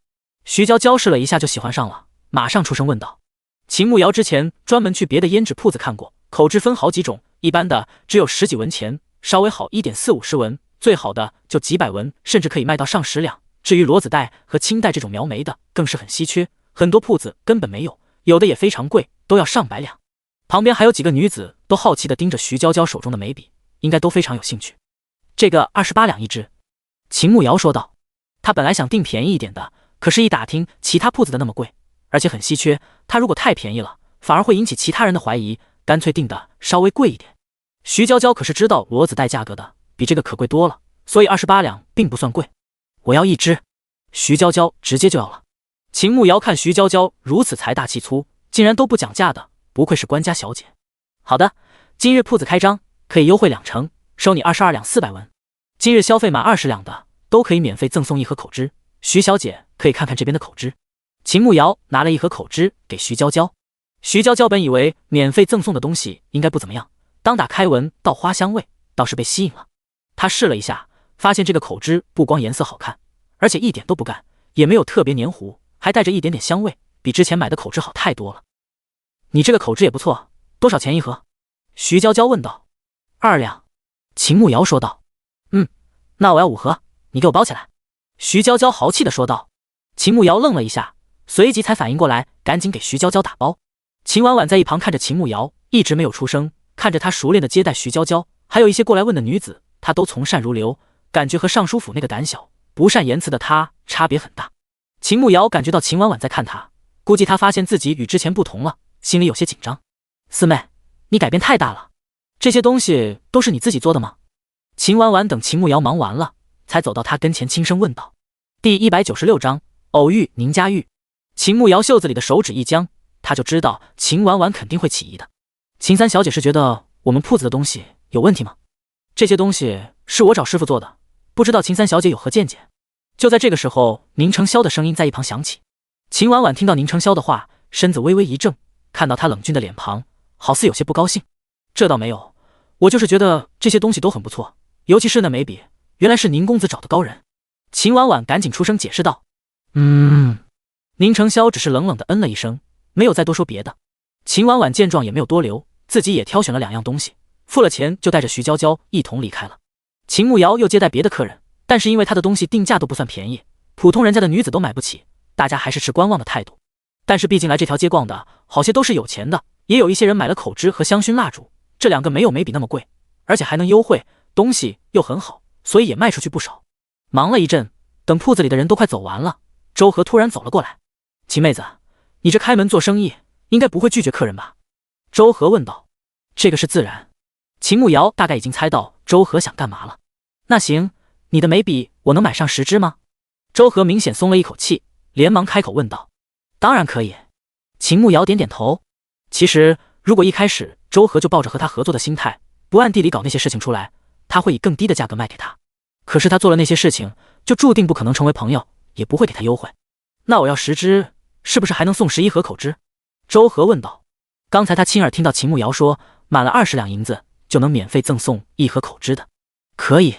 [SPEAKER 1] 徐娇娇试了一下就喜欢上了，马上出声问道。秦慕瑶之前专门去别的胭脂铺子看过，口脂分好几种，一般的只有10几文钱，稍微好一点40-50文，最好的就几百文，甚至可以卖到上10两。至于骡子带和青带这种描眉的更是很稀缺，很多铺子根本没有，有的也非常贵，都要上百两。旁边还有几个女子都好奇地盯着徐娇娇手中的眉笔，应该都非常有兴趣。这个28两一支，秦慕瑶说道。她本来想订便宜一点的，可是一打听其他铺子的那么贵，而且很稀缺，她如果太便宜了，反而会引起其他人的怀疑，干脆订的稍微贵一点。徐娇娇可是知道骡子带价格的，比这个可贵多了，所以28两并不算贵。我要1支。徐娇娇直接就要了。秦慕瑶看徐娇娇如此财大气粗，竟然都不讲价的，不愧是官家小姐。好的，今日铺子开张，可以优惠2成，收你22两400文。今日消费满20两的都可以免费赠送1盒口脂，徐小姐可以看看这边的口脂。秦慕瑶拿了1盒口脂给徐娇娇。徐娇娇本以为免费赠送的东西应该不怎么样，当打开闻到花香味，倒是被吸引了。她试了一下，发现这个口脂不光颜色好看，而且一点都不干，也没有特别黏糊，还带着一点点香味，比之前买的口脂好太多了。你这个口脂也不错，多少钱1盒？徐娇娇问道。2两。秦慕瑶说道。那我要5盒，你给我包起来。徐娇娇豪气地说道。秦慕瑶愣了一下，随即才反应过来，赶紧给徐娇娇打包。秦婉婉在一旁看着秦慕瑶，一直没有出声，看着她熟练地接待徐娇娇，还有一些过来问的女子，她都从善如流，感觉和尚书府那个胆小不善言辞的她差别很大。秦慕瑶感觉到秦婉婉在看她，估计她发现自己与之前不同了，心里有些紧张。四妹，你改变太大了，这些东西都是你自己做的吗？秦婉婉等秦慕瑶忙完了，才走到她跟前轻声问道。第196章偶遇宁佳玉。秦慕瑶袖子里的手指一僵，她就知道秦婉婉肯定会起疑的。秦三小姐是觉得我们铺子的东西有问题吗？这些东西是我找师傅做的，不知道秦三小姐有何见解？就在这个时候，宁承霄的声音在一旁响起。秦婉婉听到宁承霄的话，身子微微一怔，看到他冷峻的脸庞，好似有些不高兴。这倒没有，我就是觉得这些东西都很不错，尤其是那眉笔，原来是宁公子找的高人。秦婉婉赶紧出声解释道。宁承霄只是冷冷地嗯了一声，没有再多说别的。秦婉婉见状也没有多留，自己也挑选了2样东西，付了钱就带着徐娇娇一同离开了。秦慕瑶又接待别的客人，但是因为他的东西定价都不算便宜，普通人家的女子都买不起，大家还是持观望的态度。但是毕竟来这条街逛的好些都是有钱的，也有一些人买了口脂和香薰蜡烛，这2个没有眉笔那么贵，而且还能优惠，东西又很好，所以也卖出去不少。忙了一阵，等铺子里的人都快走完了，周和突然走了过来。秦妹子，你这开门做生意应该不会拒绝客人吧？周和问道。这个是自然。秦慕瑶大概已经猜到周和想干嘛了。那行，你的眉笔我能买上10支吗？周和明显松了一口气，连忙开口问道。当然可以。秦慕瑶点点头。其实如果一开始周和就抱着和他合作的心态，不暗地里搞那些事情出来，他会以更低的价格卖给他。可是他做了那些事情，就注定不可能成为朋友，也不会给他优惠。那我要10支，是不是还能送11盒口脂？周和问道。刚才他亲耳听到秦慕瑶说，满了20两银子就能免费赠送1盒口脂的。可以。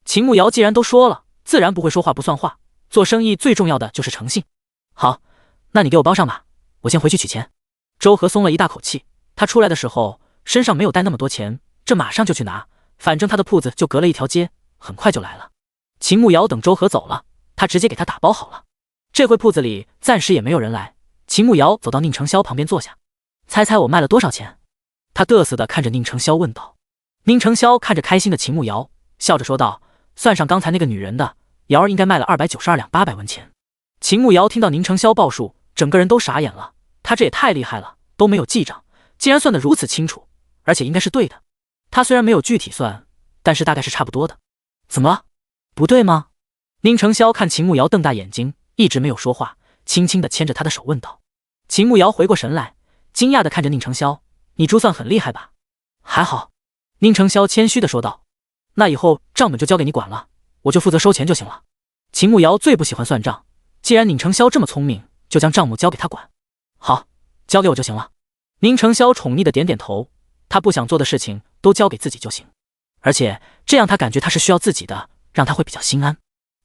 [SPEAKER 1] 秦慕瑶既然都说了，自然不会说话不算话，做生意最重要的就是诚信。好，那你给我包上吧，我先回去取钱。周和松了一大口气，他出来的时候身上没有带那么多钱，这马上就去拿，反正他的铺子就隔了一条街，很快就来了。秦慕瑶等周和走了，他直接给他打包好了。这回铺子里暂时也没有人来，秦慕瑶走到宁承霄旁边坐下。猜猜我卖了多少钱？他得瑟地看着宁承霄问道。宁承霄看着开心的秦慕瑶，笑着说道，算上刚才那个女人的，瑶儿应该卖了292两800文钱。秦慕瑶听到宁承霄报数，整个人都傻眼了，他这也太厉害了，都没有记账，竟然算得如此清楚，而且应该是对的。他虽然没有具体算，但是大概是差不多的。怎么了？不对吗？宁承霄看秦慕瑶瞪大眼睛，一直没有说话，轻轻地牵着他的手问道。秦慕瑶回过神来，惊讶地看着宁承霄，你珠算很厉害吧？还好。宁承霄谦虚地说道。那以后账本就交给你管了，我就负责收钱就行了。秦慕瑶最不喜欢算账，既然宁承霄这么聪明，就将账目交给他管。好，交给我就行了。宁承霄宠溺地点点头，他不想做的事情都交给自己就行，而且这样他感觉他是需要自己的，让他会比较心安。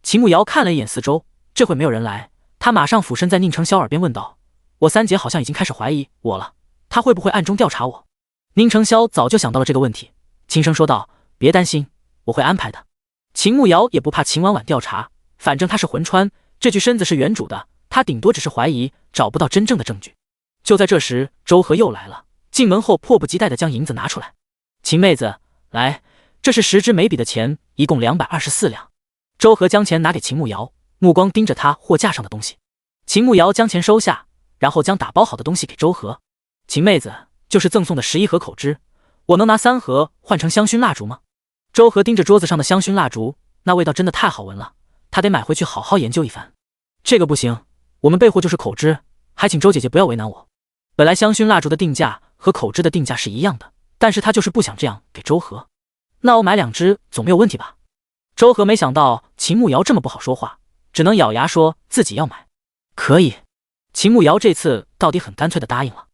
[SPEAKER 1] 秦慕瑶看了一眼四周，这会没有人来，他马上俯身在宁承霄耳边问道，我三姐好像已经开始怀疑我了，她会不会暗中调查我？宁承霄早就想到了这个问题，轻声说道，别担心，我会安排的。秦慕瑶也不怕秦婉婉调查，反正她是魂穿，这具身子是原主的，她顶多只是怀疑，找不到真正的证据。就在这时，周和又来了，进门后迫不及待地将银子拿出来。秦妹子，来，这是10支眉笔的钱，一共224两。周和将钱拿给秦慕瑶，目光盯着他货架上的东西。秦慕瑶将钱收下，然后将打包好的东西给周和。秦妹子，就是赠送的11盒口脂，我能拿3盒换成香薰蜡烛吗？周和盯着桌子上的香薰蜡烛，那味道真的太好闻了，他得买回去好好研究一番。这个不行，我们备货就是口脂，还请周姐姐不要为难我。本来香薰蜡烛的定价和口脂的定价是一样的，但是他就是不想这样给周和。那我买2支总没有问题吧？周和没想到秦慕瑶这么不好说话，只能咬牙说自己要买。可以。秦慕瑶这次到底很干脆地答应了。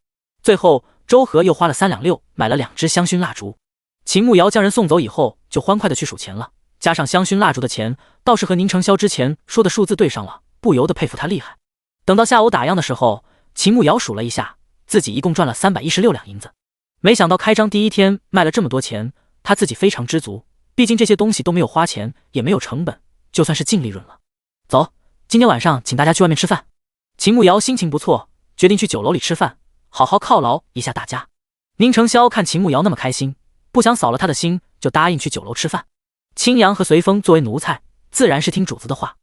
[SPEAKER 1] 最后周和又花了3两6买了2支香薰蜡烛。秦慕瑶将人送走以后，就欢快地去数钱了，加上香薰蜡烛的钱，倒是和宁承霄之前说的数字对上了，不由得佩服他厉害。等到下午打烊的时候，秦慕瑶数了一下，自己一共赚了316两银子。没想到开张第一天卖了这么多钱，他自己非常知足，毕竟这些东西都没有花钱，也没有成本，就算是净利润了。走，今天晚上请大家去外面吃饭。秦慕瑶心情不错，决定去酒楼里吃饭，好好犒劳一下大家。宁承霄看秦慕瑶那么开心，不想扫了他的心，就答应去酒楼吃饭。青阳和随风作为奴才，自然是听主子的话。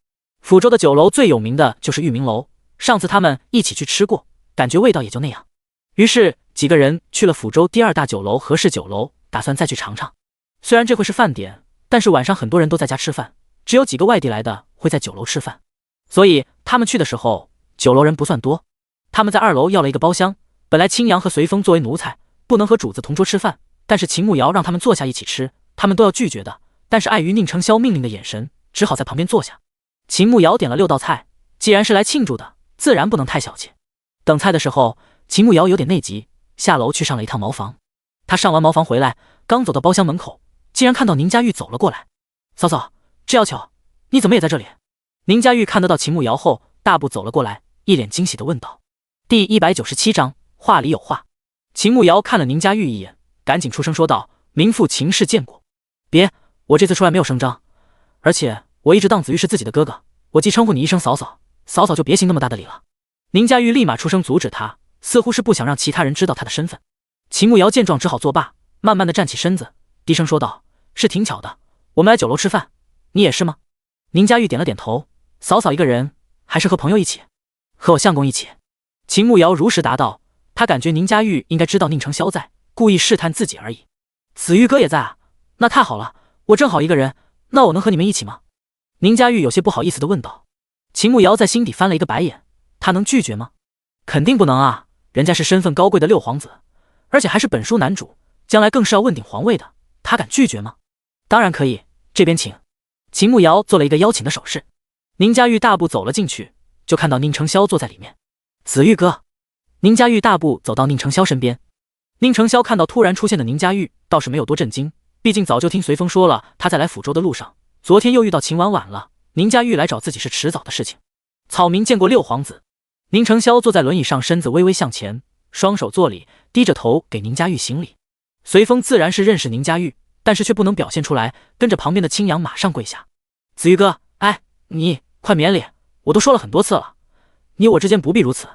[SPEAKER 1] 抚州的酒楼最有名的就是玉明楼，上次他们一起去吃过，感觉味道也就那样。于是几个人去了抚州第2大酒楼和氏酒楼，打算再去尝尝。虽然这会是饭点，但是晚上很多人都在家吃饭，只有几个外地来的会在酒楼吃饭，所以他们去的时候酒楼人不算多。他们在2楼要了一个包厢，本来青阳和随风作为奴才不能和主子同桌吃饭，但是秦慕瑶让他们坐下一起吃，他们都要拒绝的，但是碍于宁承霄命令的眼神，只好在旁边坐下。秦慕瑶点了6道菜，既然是来庆祝的，自然不能太小气。等菜的时候，秦慕瑶有点内急，下楼去上了一趟茅房。他上完茅房回来，刚走到包厢门口，竟然看到宁佳玉走了过来。嫂嫂，这要巧，你怎么也在这里？宁佳玉看得到秦慕瑶后，大步走了过来，一脸惊喜地问道。第197章，话里有话。秦慕瑶看了宁佳玉一眼，赶紧出声说道：“名副秦氏见过。别，我这次出来没有声张，而且我一直当子玉是自己的哥哥，我既称呼你一声嫂嫂，嫂嫂就别行那么大的礼了。”宁佳玉立马出声阻止他，似乎是不想让其他人知道他的身份。秦慕瑶见状只好作罢，慢慢的站起身子，低声说道：“是挺巧的，我们来酒楼吃饭，你也是吗？”宁佳玉点了点头：“嫂嫂一个人，还是和朋友一起？”“和我相公一起。”秦慕瑶如实答道。他感觉宁佳玉应该知道宁承霄在，故意试探自己而已。子玉哥也在啊，那太好了，我正好一个人，那我能和你们一起吗？宁佳玉有些不好意思地问道。秦慕瑶在心底翻了一个白眼，他能拒绝吗？肯定不能啊，人家是身份高贵的六皇子，而且还是本书男主，将来更是要问鼎皇位的，他敢拒绝吗？当然可以，这边请。秦慕瑶做了一个邀请的手势。宁佳玉大步走了进去，就看到宁承霄坐在里面。子玉哥。宁佳玉大步走到宁承霄身边。宁承霄看到突然出现的宁佳玉，倒是没有多震惊，毕竟早就听随风说了，他在来抚州的路上，昨天又遇到秦婉婉了，宁佳玉来找自己是迟早的事情。草民见过六皇子。宁承霄坐在轮椅上，身子微微向前，双手作礼，低着头给宁佳玉行礼。随风自然是认识宁佳玉，但是却不能表现出来，跟着旁边的青阳马上跪下。子玉哥，哎，你快免礼，我都说了很多次了，你我之间不必如此，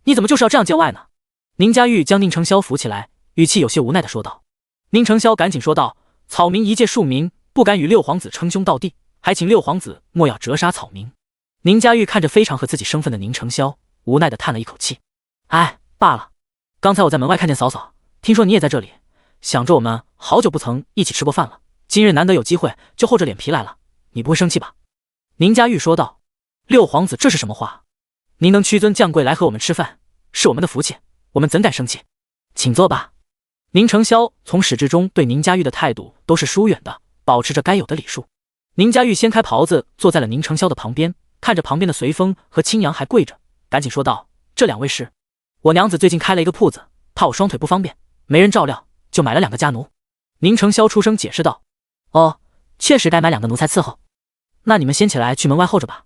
[SPEAKER 1] 你怎么就是要这样见外呢？宁佳玉将宁承霄扶起来，语气有些无奈地说道。宁承霄赶紧说道：“草民一介庶民，不敢与六皇子称兄道弟，还请六皇子莫要折杀草民。”宁佳玉看着非常和自己生分的宁承霄，无奈地叹了一口气：“哎，罢了，刚才我在门外看见嫂嫂，听说你也在这里，想着我们好久不曾一起吃过饭了，今日难得有机会，就厚着脸皮来了，你不会生气吧？”宁佳玉说道：“六皇子这是什么话？您能屈尊降贵来和我们吃饭，是我们的福气，我们怎敢生气？请坐吧。”宁承霄从始至终对宁佳玉的态度都是疏远的，保持着该有的礼数。宁佳玉掀开袍子坐在了宁承霄的旁边，看着旁边的随风和青阳还跪着，赶紧说道：“这两位是我娘子最近开了一个铺子，怕我双腿不方便，没人照料，就买了2个家奴。”宁承霄出声解释道：“哦，确实该买2个奴才伺候，那你们先起来去门外候着吧。”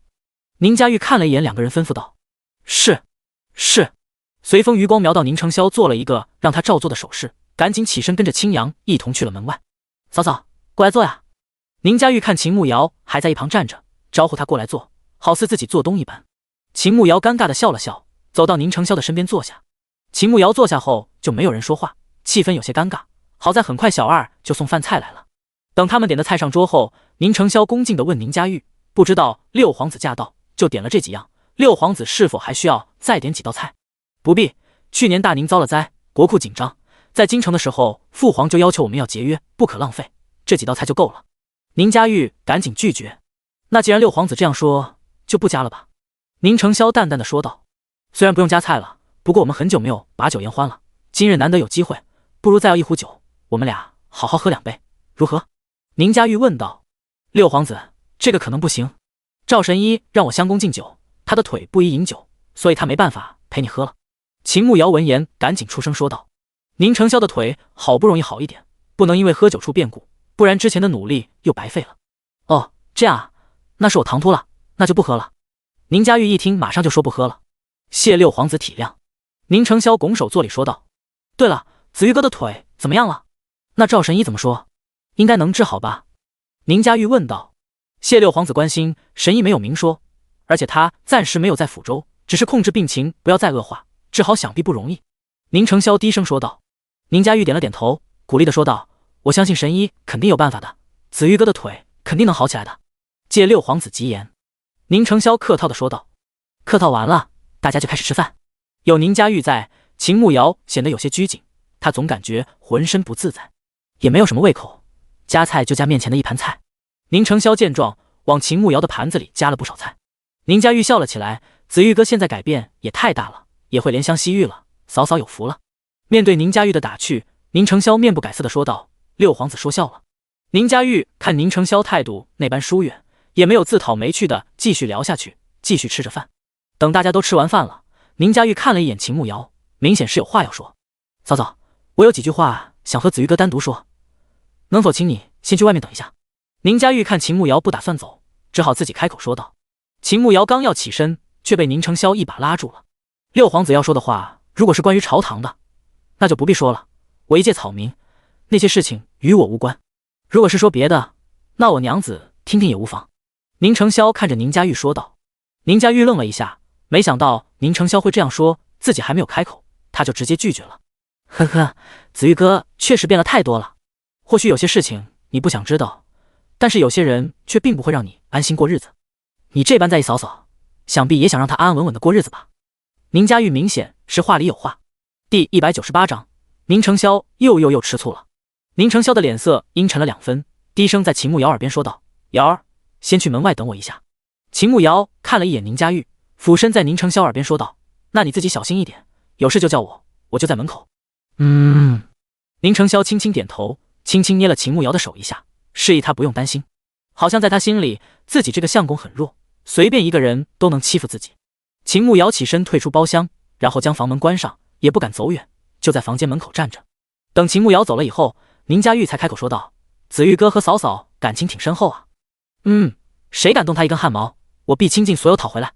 [SPEAKER 1] 宁佳玉看了一眼2个人，吩咐道：“是。”随风余光瞄到宁承霄做了一个让他照做的手势，赶紧起身跟着青阳一同去了门外。“嫂嫂，过来坐呀。”宁佳玉看秦慕瑶还在一旁站着，招呼他过来坐，好似自己做东一般。秦慕瑶尴尬地笑了笑，走到宁承霄的身边坐下。秦慕瑶坐下后就没有人说话，气氛有些尴尬。好在很快小二就送饭菜来了。等他们点的菜上桌后，宁承霄恭敬地问宁佳玉：“不知道六皇子驾到，就点了这几样，六皇子是否还需要再点几道菜？”“不必，去年大宁遭了灾，国库紧张，在京城的时候，父皇就要求我们要节约，不可浪费，这几道菜就够了。”宁佳玉赶紧拒绝：“那既然六皇子这样说，就不加了吧。”宁承霄淡淡的说道：“虽然不用加菜了，不过我们很久没有把酒言欢了，今日难得有机会，不如再要一壶酒，我们俩好好喝2杯，如何？”宁佳玉问道。“六皇子，这个可能不行，赵神医让我相公敬酒，他的腿不宜饮酒，所以他没办法陪你喝了。”秦慕瑶闻言赶紧出声说道：“宁承霄的腿好不容易好一点，不能因为喝酒出变故，不然之前的努力又白费了。”“哦，这样啊，那是我唐突了，那就不喝了。”宁佳玉一听马上就说不喝了。“谢六皇子体谅。”宁承霄拱手作礼说道。“对了，子玉哥的腿怎么样了？那赵神医怎么说？应该能治好吧？”宁佳玉问道。“谢六皇子关心，神医没有明说，而且他暂时没有在抚州，只是控制病情不要再恶化，治好想必不容易。”宁承霄低声说道。宁佳玉点了点头，鼓励地说道：“我相信神医肯定有办法的，子玉哥的腿肯定能好起来的。借六皇子吉言。”宁承霄客套地说道。客套完了，大家就开始吃饭。有宁佳玉在，秦慕瑶显得有些拘谨，她总感觉浑身不自在，也没有什么胃口，夹菜就夹面前的一盘菜。宁承霄见状，往秦慕瑶的盘子里加了不少菜。宁佳玉笑了起来：“子玉哥现在改变也太大了，也会怜香惜玉了，嫂嫂有福了。”面对宁佳玉的打趣，宁承霄面不改色地说道：“六皇子说笑了。”宁佳玉看宁承霄态度那般疏远，也没有自讨没趣的继续聊下去，继续吃着饭。等大家都吃完饭了，宁佳玉看了一眼秦慕瑶，明显是有话要说。嫂嫂，我有几句话想和子玉哥单独说，能否请你先去外面等一下？宁佳玉看秦慕瑶不打算走，只好自己开口说道。秦慕瑶刚要起身，却被宁承霄一把拉住了。六皇子要说的话，如果是关于朝堂的，那就不必说了，我一介草民，那些事情与我无关。如果是说别的，那我娘子听听也无妨。宁承霄看着宁佳玉说道。宁佳玉愣了一下，没想到宁承霄会这样说，自己还没有开口，他就直接拒绝了。呵呵，子玉哥确实变了太多了，或许有些事情你不想知道，但是有些人却并不会让你安心过日子。你这般在意嫂嫂，想必也想让她安安稳稳的过日子吧？宁佳玉明显是话里有话。第198章，宁承霄又吃醋了。宁承霄的脸色阴沉了2分，低声在秦慕瑶耳边说道：“瑶儿，先去门外等我一下。”秦慕瑶看了一眼宁佳玉，俯身在宁承霄耳边说道：“那你自己小心一点，有事就叫我，我就在门口。”宁承霄轻轻点头，轻轻捏了秦慕瑶的手一下，示意他不用担心。好像在他心里，自己这个相公很弱，随便一个人都能欺负自己。秦慕瑶起身退出包厢，然后将房门关上，也不敢走远，就在房间门口站着。等秦慕瑶走了以后，宁佳玉才开口说道：“子玉哥和嫂嫂感情挺深厚啊。”谁敢动他一根汗毛，我必倾尽所有讨回来。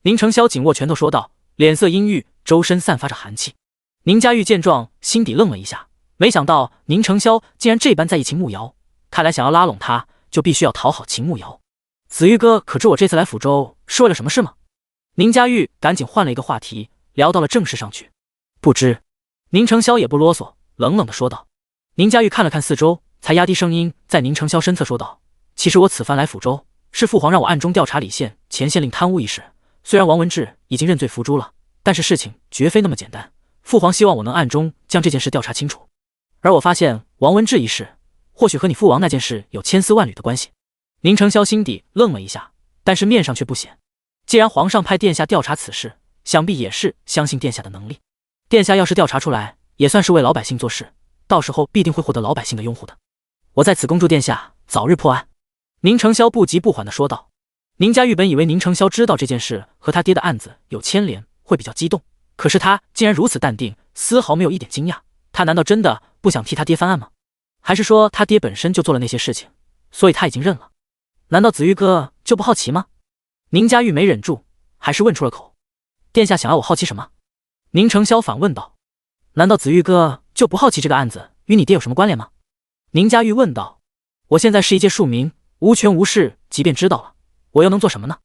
[SPEAKER 1] 宁承霄紧握拳头说道，脸色阴郁，周身散发着寒气。宁佳玉见状，心底愣了一下，没想到宁承霄竟然这般在意秦慕瑶，看来想要拉拢他，就必须要讨好秦慕瑶。子玉哥可知我这次来抚州是为了什么事吗？宁佳玉赶紧换了一个话题，聊到了正事上去。不知。宁承霄也不啰嗦，冷冷地说道。宁佳玉看了看四周，才压低声音在宁承霄身侧说道：“其实我此番来抚州，是父皇让我暗中调查李县前县令贪污一事。虽然王文志已经认罪服诛了，但是事情绝非那么简单。父皇希望我能暗中将这件事调查清楚。而我发现王文志一事，或许和你父王那件事有千丝万缕的关系。”宁承霄心底愣了一下，但是面上却不显。既然皇上派殿下调查此事，想必也是相信殿下的能力。殿下要是调查出来，也算是为老百姓做事，到时候必定会获得老百姓的拥护的。我在此恭祝殿下早日破案。宁承霄不急不缓地说道。宁佳玉本以为宁承霄知道这件事和他爹的案子有牵连，会比较激动，可是他竟然如此淡定，丝毫没有一点惊讶。他难道真的不想替他爹翻案吗？还是说他爹本身就做了那些事情，所以他已经认了？难道子玉哥就不好奇吗？宁佳玉没忍住，还是问出了口。殿下想要我好奇什么？宁承霄反问道。难道子玉哥就不好奇这个案子与你爹有什么关联吗？宁佳玉问道。我现在是一介庶民，无权无势，即便知道了，我又能做什么呢？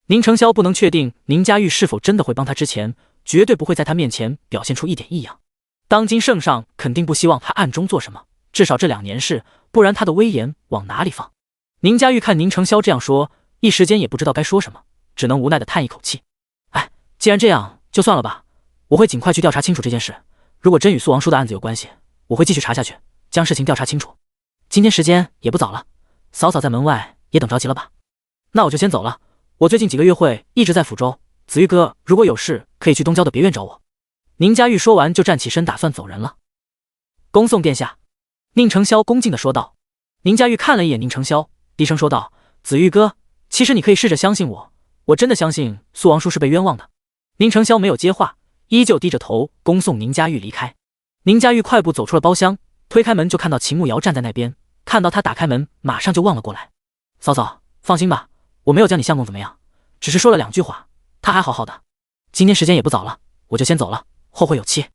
[SPEAKER 1] 宁承霄不能确定宁佳玉是否真的会帮他，之前绝对不会在他面前表现出一点异样。当今圣上肯定不希望他暗中做什么，至少这2年事，不然他的威严往哪里放？宁佳玉看宁承霄这样说，一时间也不知道该说什么，只能无奈地叹一口气。哎，既然这样，就算了吧，我会尽快去调查清楚这件事。如果真与苏王叔的案子有关系，我会继续查下去，将事情调查清楚。今天时间也不早了，嫂嫂在门外也等着急了吧？那我就先走了，我最近几个月会一直在抚州，子玉哥如果有事可以去东郊的别院找我。宁佳玉说完就站起身打算走人了。恭送殿下。宁承霄恭敬地说道。宁佳玉看了一眼宁承霄，低声说道：“子玉哥，其实你可以试着相信我，我真的相信苏王叔是被冤枉的。”宁承霄没有接话，依旧低着头恭送宁佳玉离开。宁佳玉快步走出了包厢，推开门就看到秦慕瑶站在那边，看到他打开门，马上就望了过来。嫂嫂，放心吧，我没有将你相公怎么样，只是说了2句话，他还好好的。今天时间也不早了，我就先走了，后会有期。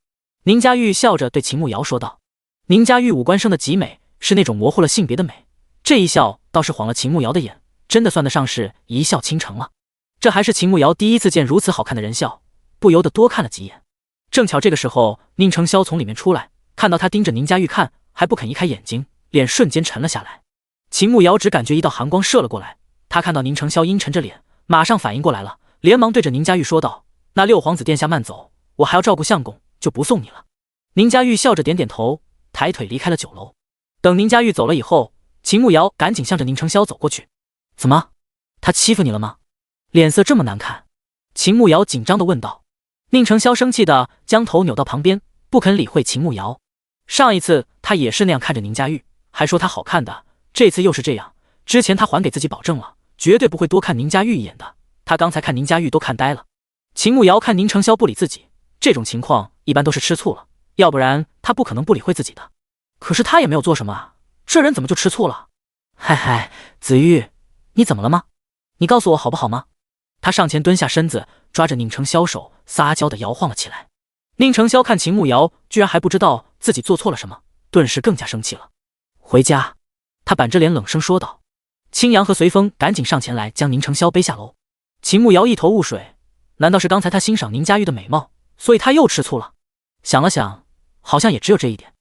[SPEAKER 1] 宁佳玉笑着对秦慕瑶说道。宁佳玉五官生的极美，是那种模糊了性别的美，这一笑倒是晃了秦慕瑶的眼，真的算得上是一笑倾城了。这还是秦慕瑶第一次见如此好看的人笑，不由得多看了几眼。正巧这个时候，宁承霄从里面出来，看到他盯着宁佳玉看，还不肯移开眼睛，脸瞬间沉了下来。秦慕瑶只感觉一道寒光射了过来，他看到宁承霄阴沉着脸，马上反应过来了，连忙对着宁佳玉说道：“那六皇子殿下慢走，我还要照顾相公，就不送你了。”宁佳玉笑着点点头，抬腿离开了酒楼。等宁佳玉走了以后，秦慕瑶赶紧向着宁承霄走过去。怎么，他欺负你了吗？脸色这么难看？秦慕瑶紧张地问道。宁承霄生气地将头扭到旁边，不肯理会秦慕瑶。上一次他也是那样看着宁佳玉，还说她好看的，这次又是这样。之前他还给自己保证了，绝对不会多看宁佳玉一眼的，他刚才看宁佳玉都看呆了。秦慕瑶看宁承霄不理自己，这种情况一般都是吃醋了，要不然他不可能不理会自己的。可是他也没有做什么啊，这人怎么就吃醋了？嗨嗨，子玉，你怎么了吗？你告诉我好不好吗？他上前蹲下身子，抓着宁成霄手，撒娇地摇晃了起来。宁成霄看秦慕瑶居然还不知道自己做错了什么，顿时更加生气了。回家，他板着脸冷声说道。青阳和随风赶紧上前来将宁成霄背下楼。秦慕瑶一头雾水，难道是刚才他欣赏宁佳玉的美貌，所以他又吃醋了？想了想，好像也只有这一点。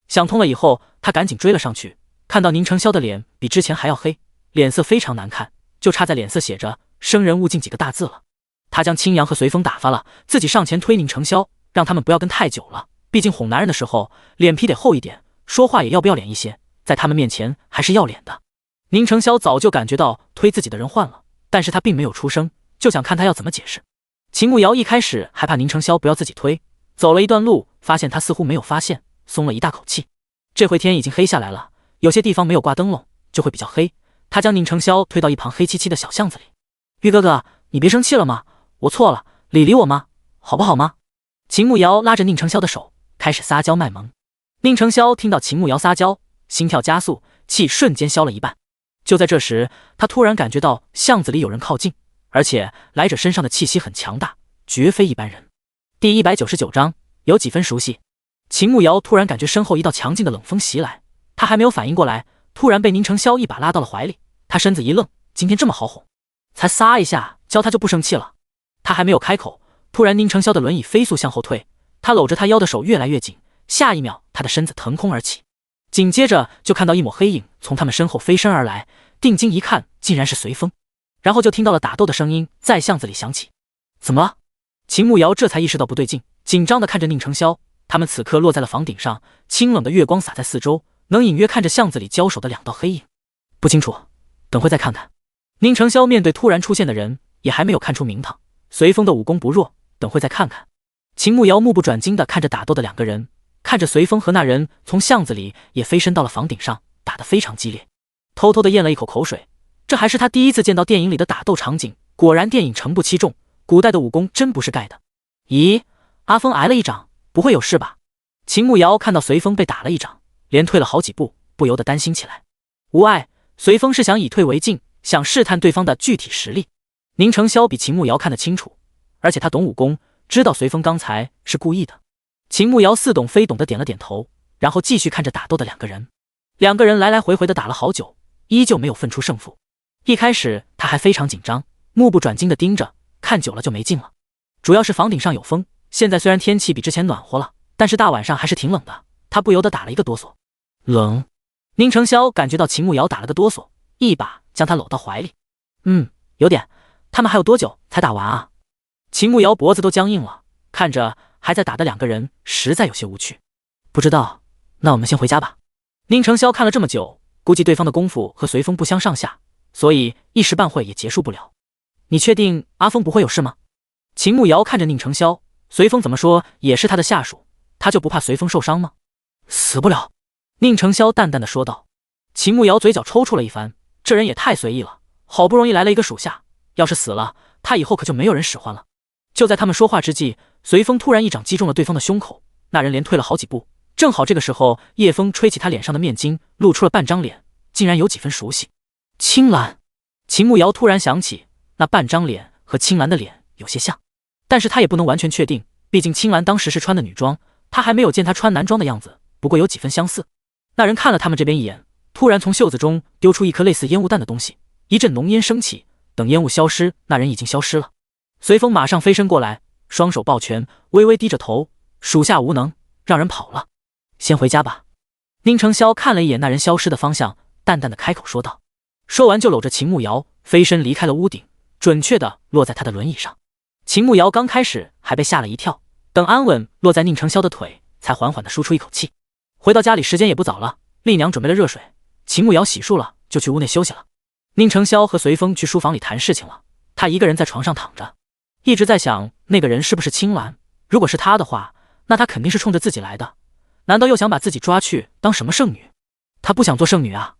[SPEAKER 1] 想通了以后，他赶紧追了上去，看到宁成霄的脸比之前还要黑，脸色非常难看，就差在脸色写着生人勿近几个大字了。他将青阳和随风打发了，自己上前推宁成霄，让他们不要跟太久了，毕竟哄男人的时候脸皮得厚一点，说话也要不要脸一些，在他们面前还是要脸的。宁成霄早就感觉到推自己的人换了，但是他并没有出声，就想看他要怎么解释。秦慕瑶一开始还怕宁成霄不要自己推，走了一段路，发现他似乎没有发现，松了一大口气。这回天已经黑下来了，有些地方没有挂灯笼，就会比较黑。他将宁成霄推到一旁黑漆漆的小巷子里。玉哥哥，你别生气了吗？我错了，理我吗？好不好吗？秦慕瑶拉着宁成霄的手，开始撒娇卖萌。宁成霄听到秦慕瑶撒娇，心跳加速，气瞬间消了一半。就在这时，他突然感觉到巷子里有人靠近，而且来者身上的气息很强大，绝非一般人。第199章，有几分熟悉。秦慕瑶突然感觉身后一道强劲的冷风袭来，他还没有反应过来，突然被宁成霄一把拉到了怀里。他身子一愣，今天这么好哄，才撒一下教他就不生气了。他还没有开口，突然宁成霄的轮椅飞速向后退，他搂着他腰的手越来越紧，下一秒他的身子腾空而起，紧接着就看到一抹黑影从他们身后飞身而来，定睛一看，竟然是随风。然后就听到了打斗的声音在巷子里响起。怎么了？秦慕瑶这才意识到不对劲，紧张地看着宁成霄。他们此刻落在了房顶上，清冷的月光洒在四周，能隐约看着巷子里交手的两道黑影。不清楚，等会再看看。宁成霄面对突然出现的人，也还没有看出名堂。随风的武功不弱，等会再看看。秦慕瑶目不转睛地看着打斗的两个人，看着随风和那人从巷子里也飞身到了房顶上，打得非常激烈。偷偷地咽了一口口水，这还是他第一次见到电影里的打斗场景，果然电影诚不欺众，古代的武功真不是盖的。咦，阿峰挨了一掌，不会有事吧？秦慕瑶看到随风被打了一掌，连退了好几步，不由得担心起来。无碍，随风是想以退为进，想试探对方的具体实力。宁成霄比秦慕瑶看得清楚，而且他懂武功，知道随风刚才是故意的。秦慕瑶似懂非懂的点了点头，然后继续看着打斗的两个人。两个人来来回回的打了好久，依旧没有分出胜负。一开始他还非常紧张，目不转睛的盯着，看久了就没劲了。主要是房顶上有风，现在虽然天气比之前暖和了，但是大晚上还是挺冷的，他不由得打了一个哆嗦。冷。宁成霄感觉到秦慕瑶打了个哆嗦，一把将他搂到怀里。有点。他们还有多久才打完啊？秦慕瑶脖子都僵硬了，看着还在打的两个人，实在有些无趣。不知道，那我们先回家吧。宁成霄看了这么久，估计对方的功夫和随风不相上下，所以一时半会也结束不了。你确定阿峰不会有事吗？秦慕瑶看着宁成霄，随风怎么说也是他的下属，他就不怕随风受伤吗？死不了。宁成霄淡淡的说道。秦慕瑶嘴角抽搐了一番，这人也太随意了，好不容易来了一个属下，要是死了，他以后可就没有人使唤了。就在他们说话之际，随风突然一掌击中了对方的胸口，那人连退了好几步。正好这个时候，夜风吹起他脸上的面巾，露出了半张脸，竟然有几分熟悉。青兰。秦慕瑶突然想起，那半张脸和青兰的脸有些像，但是他也不能完全确定，毕竟青兰当时是穿的女装，他还没有见她穿男装的样子，不过有几分相似。那人看了他们这边一眼，突然从袖子中丢出一颗类似烟雾弹的东西，一阵浓烟升起，等烟雾消失，那人已经消失了。随风马上飞身过来，双手抱拳，微微低着头，属下无能，让人跑了。先回家吧。宁成霄看了一眼那人消失的方向，淡淡的开口说道。说完就搂着秦慕瑶飞身离开了屋顶，准确的落在他的轮椅上。秦慕瑶刚开始还被吓了一跳，等安稳落在宁成霄的腿，才缓缓的舒出一口气。回到家里时间也不早了，丽娘准备了热水，秦慕瑶洗漱了就去屋内休息了。宁成霄和随风去书房里谈事情了，他一个人在床上躺着，一直在想那个人是不是青兰，如果是他的话，那他肯定是冲着自己来的，难道又想把自己抓去当什么圣女？他不想做圣女啊。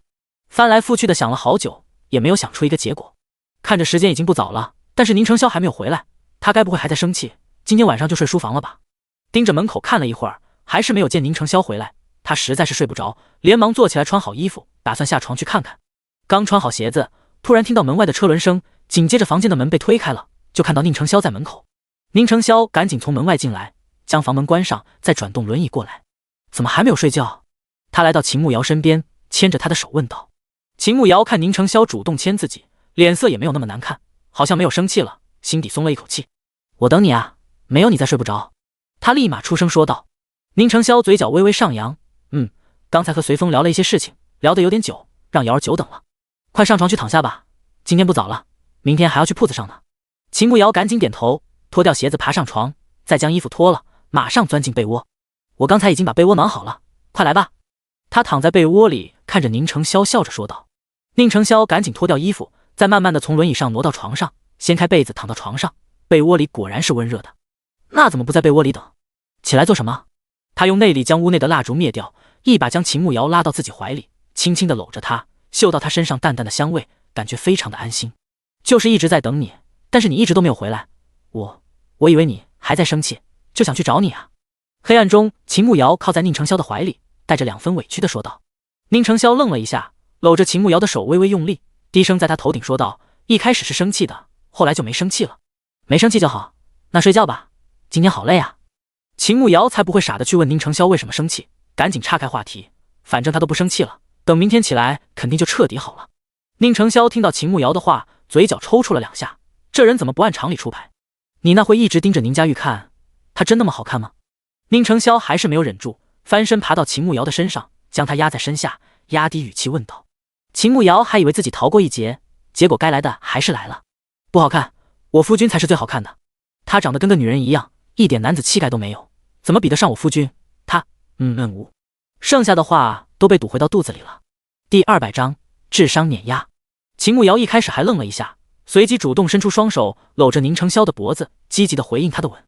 [SPEAKER 1] 翻来覆去的想了好久，也没有想出一个结果。看着时间已经不早了，但是宁成霄还没有回来，他该不会还在生气，今天晚上就睡书房了吧？盯着门口看了一会儿，还是没有见宁成霄回来。他实在是睡不着，连忙坐起来穿好衣服，打算下床去看看。刚穿好鞋子，突然听到门外的车轮声，紧接着房间的门被推开了，就看到宁成霄在门口。宁成霄赶紧从门外进来，将房门关上，再转动轮椅过来。怎么还没有睡觉？他来到秦慕瑶身边，牵着她的手问道。秦慕瑶看宁成霄主动牵自己，脸色也没有那么难看，好像没有生气了，心底松了一口气。我等你啊，没有你再睡不着。他立马出声说道。宁成霄嘴角微微上扬，刚才和随风聊了一些事情，聊得有点久，让瑶儿久等了。快上床去躺下吧，今天不早了，明天还要去铺子上呢。秦慕瑶赶紧点头，脱掉鞋子爬上床，再将衣服脱了，马上钻进被窝。我刚才已经把被窝暖好了，快来吧。他躺在被窝里，看着宁成霄笑着说道。宁成霄赶紧脱掉衣服，再慢慢的从轮椅上挪到床上，掀开被子躺到床上，被窝里果然是温热的。那怎么不在被窝里等？起来做什么？他用内力将屋内的蜡烛灭掉，一把将秦慕瑶拉到自己怀里，轻轻地搂着她，嗅到她身上淡淡的香味，感觉非常的安心。就是一直在等你，但是你一直都没有回来，我以为你还在生气，就想去找你啊。黑暗中，秦慕瑶靠在宁成霄的怀里，带着2分委屈的说道。宁成霄愣了一下，搂着秦慕瑶的手微微用力，低声在她头顶说道，一开始是生气的，后来就没生气了。没生气就好，那睡觉吧，今天好累啊。秦慕瑶才不会傻的去问宁成霄为什么生气，赶紧岔开话题，反正他都不生气了，等明天起来肯定就彻底好了。宁成霄听到秦慕瑶的话，嘴角抽搐了2下，这人怎么不按常理出牌？你那会一直盯着宁佳玉看，她真那么好看吗？宁成霄还是没有忍住，翻身爬到秦慕瑶的身上，将她压在身下，压低语气问道。秦慕瑶还以为自己逃过一劫，结果该来的还是来了。不好看，我夫君才是最好看的，她长得跟个女人一样，一点男子气概都没有，怎么比得上我夫君？他无，剩下的话都被堵回到肚子里了。第200章智商碾压。秦慕瑶一开始还愣了一下，随即主动伸出双手搂着宁成霄的脖子，积极的回应他的吻。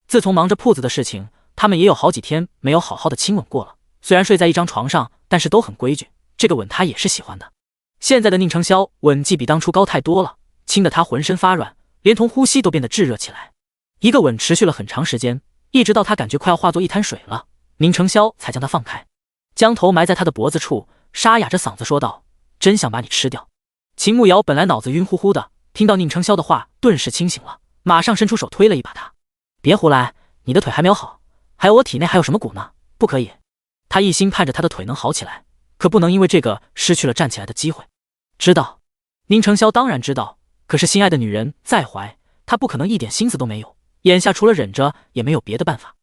[SPEAKER 1] 自从忙着铺子的事情，他们也有好几天没有好好的亲吻过了，虽然睡在一张床上，但是都很规矩，这个吻他也是喜欢的。现在的宁成霄吻技比当初高太多了，亲得他浑身发软，连同呼吸都变得炙热起来。一个吻持续了很长时间，一直到他感觉快要化作一滩水了，宁成霄才将他放开，将头埋在他的脖子处，沙哑着嗓子说道，真想把你吃掉。秦慕瑶本来脑子晕乎乎的，听到宁成霄的话顿时清醒了，马上伸出手推了一把他。别胡来，你的腿还没有好，还有我体内还有什么骨呢？不可以。他一心盼着他的腿能好起来，可不能因为这个失去了站起来的机会。知道。宁成霄当然知道，可是心爱的女人在怀，他不可能一点心思都没有，眼下除了忍着也没有别的办法。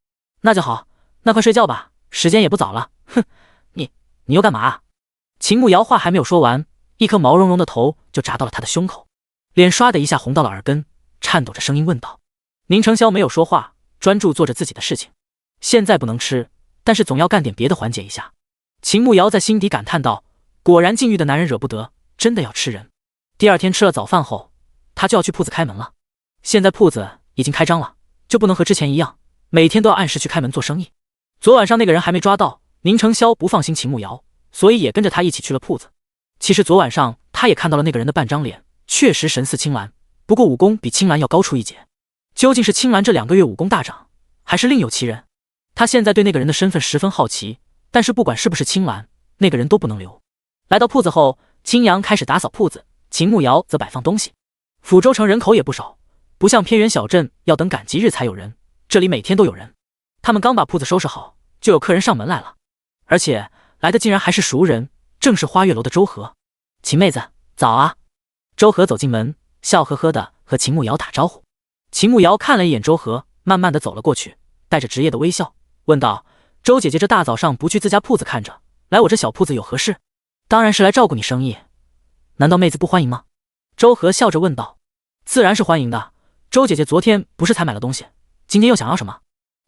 [SPEAKER 1] 那就好，那快睡觉吧，时间也不早了。哼，你又干嘛啊？秦慕瑶话还没有说完，一颗毛茸茸的头就砸到了他的胸口，脸唰的一下红到了耳根，颤抖着声音问道。宁成霄没有说话，专注做着自己的事情。现在不能吃，但是总要干点别的缓解一下。秦慕瑶在心底感叹道，果然禁欲的男人惹不得，真的要吃人。第2天吃了早饭后，他就要去铺子开门了。现在铺子已经开张了，就不能和之前一样，每天都要按时去开门做生意。昨晚上那个人还没抓到，宁成霄不放心秦慕瑶，所以也跟着他一起去了铺子。其实昨晚上他也看到了那个人的半张脸，确实神似青兰，不过武功比青兰要高出一截。究竟是青兰这2个月武功大涨，还是另有其人？他现在对那个人的身份十分好奇，但是不管是不是青兰，那个人都不能留。来到铺子后，青阳开始打扫铺子，秦慕瑶则摆放东西。抚州城人口也不少，不像偏远小镇要等赶集日才有人，这里每天都有人。他们刚把铺子收拾好，就有客人上门来了，而且来的竟然还是熟人，正是花月楼的周和。秦妹子，早啊！周和走进门，笑呵呵的和秦慕瑶打招呼。秦慕瑶看了一眼周和，慢慢的走了过去，带着职业的微笑问道，周姐姐这大早上不去自家铺子看着，来我这小铺子有何事？当然是来照顾你生意，难道妹子不欢迎吗？周和笑着问道。自然是欢迎的，周姐姐昨天不是才买了东西，今天又想要什么？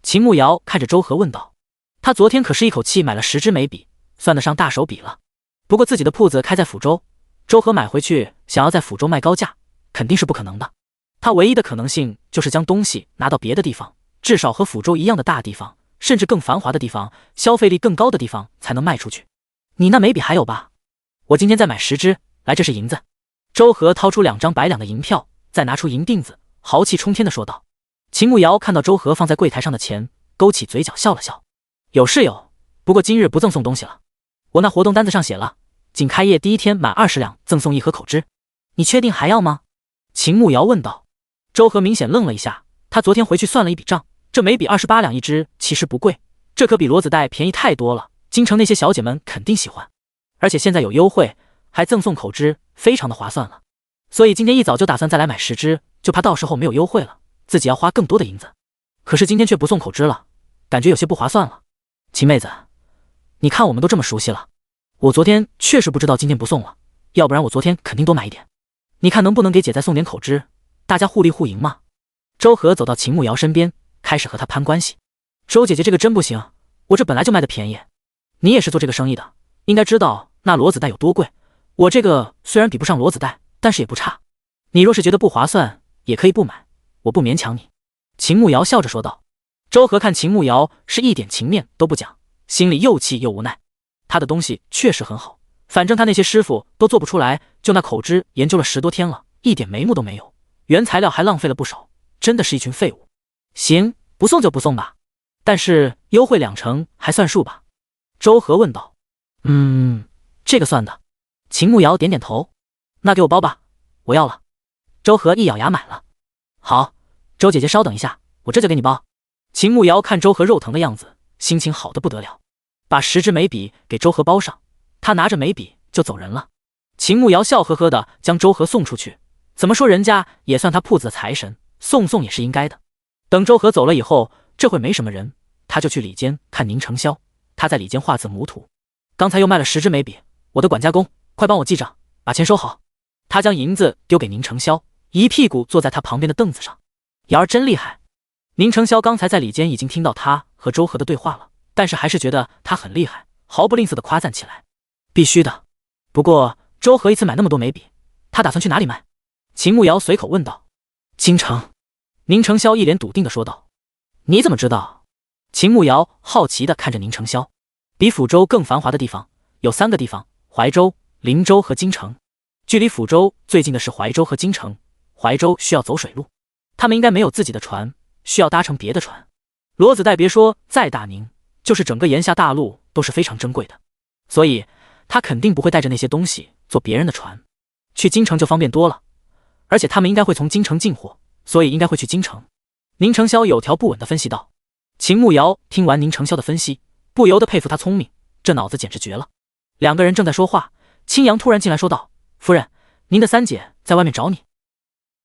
[SPEAKER 1] 秦慕瑶看着周和问道。她昨天可是一口气买了10支眉笔，算得上大手笔了。不过自己的铺子开在抚州，周和买回去想要在抚州卖高价，肯定是不可能的。他唯一的可能性就是将东西拿到别的地方，至少和抚州一样的大地方，甚至更繁华的地方，消费力更高的地方才能卖出去。你那眉笔还有吧？我今天再买10支，来，这是银子。周和掏出2张100两的银票，再拿出银锭子，豪气冲天的说道。秦慕瑶看到周和放在柜台上的钱，勾起嘴角笑了笑。有是有，不过今日不赠送东西了。我那活动单子上写了，仅开业第一天满20两赠送1盒口脂。你确定还要吗？秦慕瑶问道。周和明显愣了一下，他昨天回去算了一笔账，这眉笔28两一支其实不贵，这可比骡子带便宜太多了，京城那些小姐们肯定喜欢，而且现在有优惠，还赠送口脂，非常的划算了。所以今天一早就打算再来买10支，就怕到时候没有优惠了，自己要花更多的银子。可是今天却不送口脂了，感觉有些不划算了。秦妹子，你看我们都这么熟悉了，我昨天确实不知道今天不送了，要不然我昨天肯定多买一点。你看能不能给姐再送点口脂，大家互利互赢嘛。周和走到秦慕瑶身边，开始和她攀关系。周姐姐这个真不行，我这本来就卖的便宜，你也是做这个生意的，应该知道那骡子带有多贵。我这个虽然比不上骡子带，但是也不差。你若是觉得不划算，也可以不买，我不勉强你。秦慕瑶笑着说道。周和看秦慕瑶是一点情面都不讲，心里又气又无奈。他的东西确实很好，反正他那些师傅都做不出来，就那口脂研究了10多天了，一点眉目都没有，原材料还浪费了不少，真的是一群废物。行，不送就不送吧，但是优惠2成还算数吧？周和问道。这个算的。秦慕瑶点点头。那给我包吧，我要了。周和一咬牙买了。好，周姐姐稍等一下，我这就给你包。秦慕瑶看周和肉疼的样子，心情好得不得了，把10支眉笔给周和包上，他拿着眉笔就走人了。秦慕瑶笑呵呵的将周和送出去，怎么说人家也算他铺子的财神，送也是应该的。等周和走了以后，这会没什么人，他就去里间看宁承霄，他在里间画字母图。刚才又卖了10支眉笔，我的管家公，快帮我记账，把钱收好。他将银子丢给宁承霄，一屁股坐在他旁边的凳子上。瑶儿真厉害。宁承霄刚才在里间已经听到他和周和的对话了，但是还是觉得他很厉害，毫不吝啬的夸赞起来。必须的。不过周和一次买那么多眉笔，他打算去哪里卖？秦慕瑶随口问道。京城。宁承霄一脸笃定的说道。你怎么知道？秦慕瑶好奇的看着宁承霄。比抚州更繁华的地方有3个地方，怀州、灵州和京城。距离抚州最近的是怀州和京城，怀州需要走水路，他们应该没有自己的船，需要搭乘别的船。骡子带别说在大宁，就是整个炎夏大陆都是非常珍贵的，所以他肯定不会带着那些东西坐别人的船。去京城就方便多了，而且他们应该会从京城进货，所以应该会去京城。宁承霄有条不紊地分析道。秦慕瑶听完宁承霄的分析，不由得佩服他聪明，这脑子简直绝了。2个人正在说话，青阳突然进来说道：夫人，您的3姐在外面找你。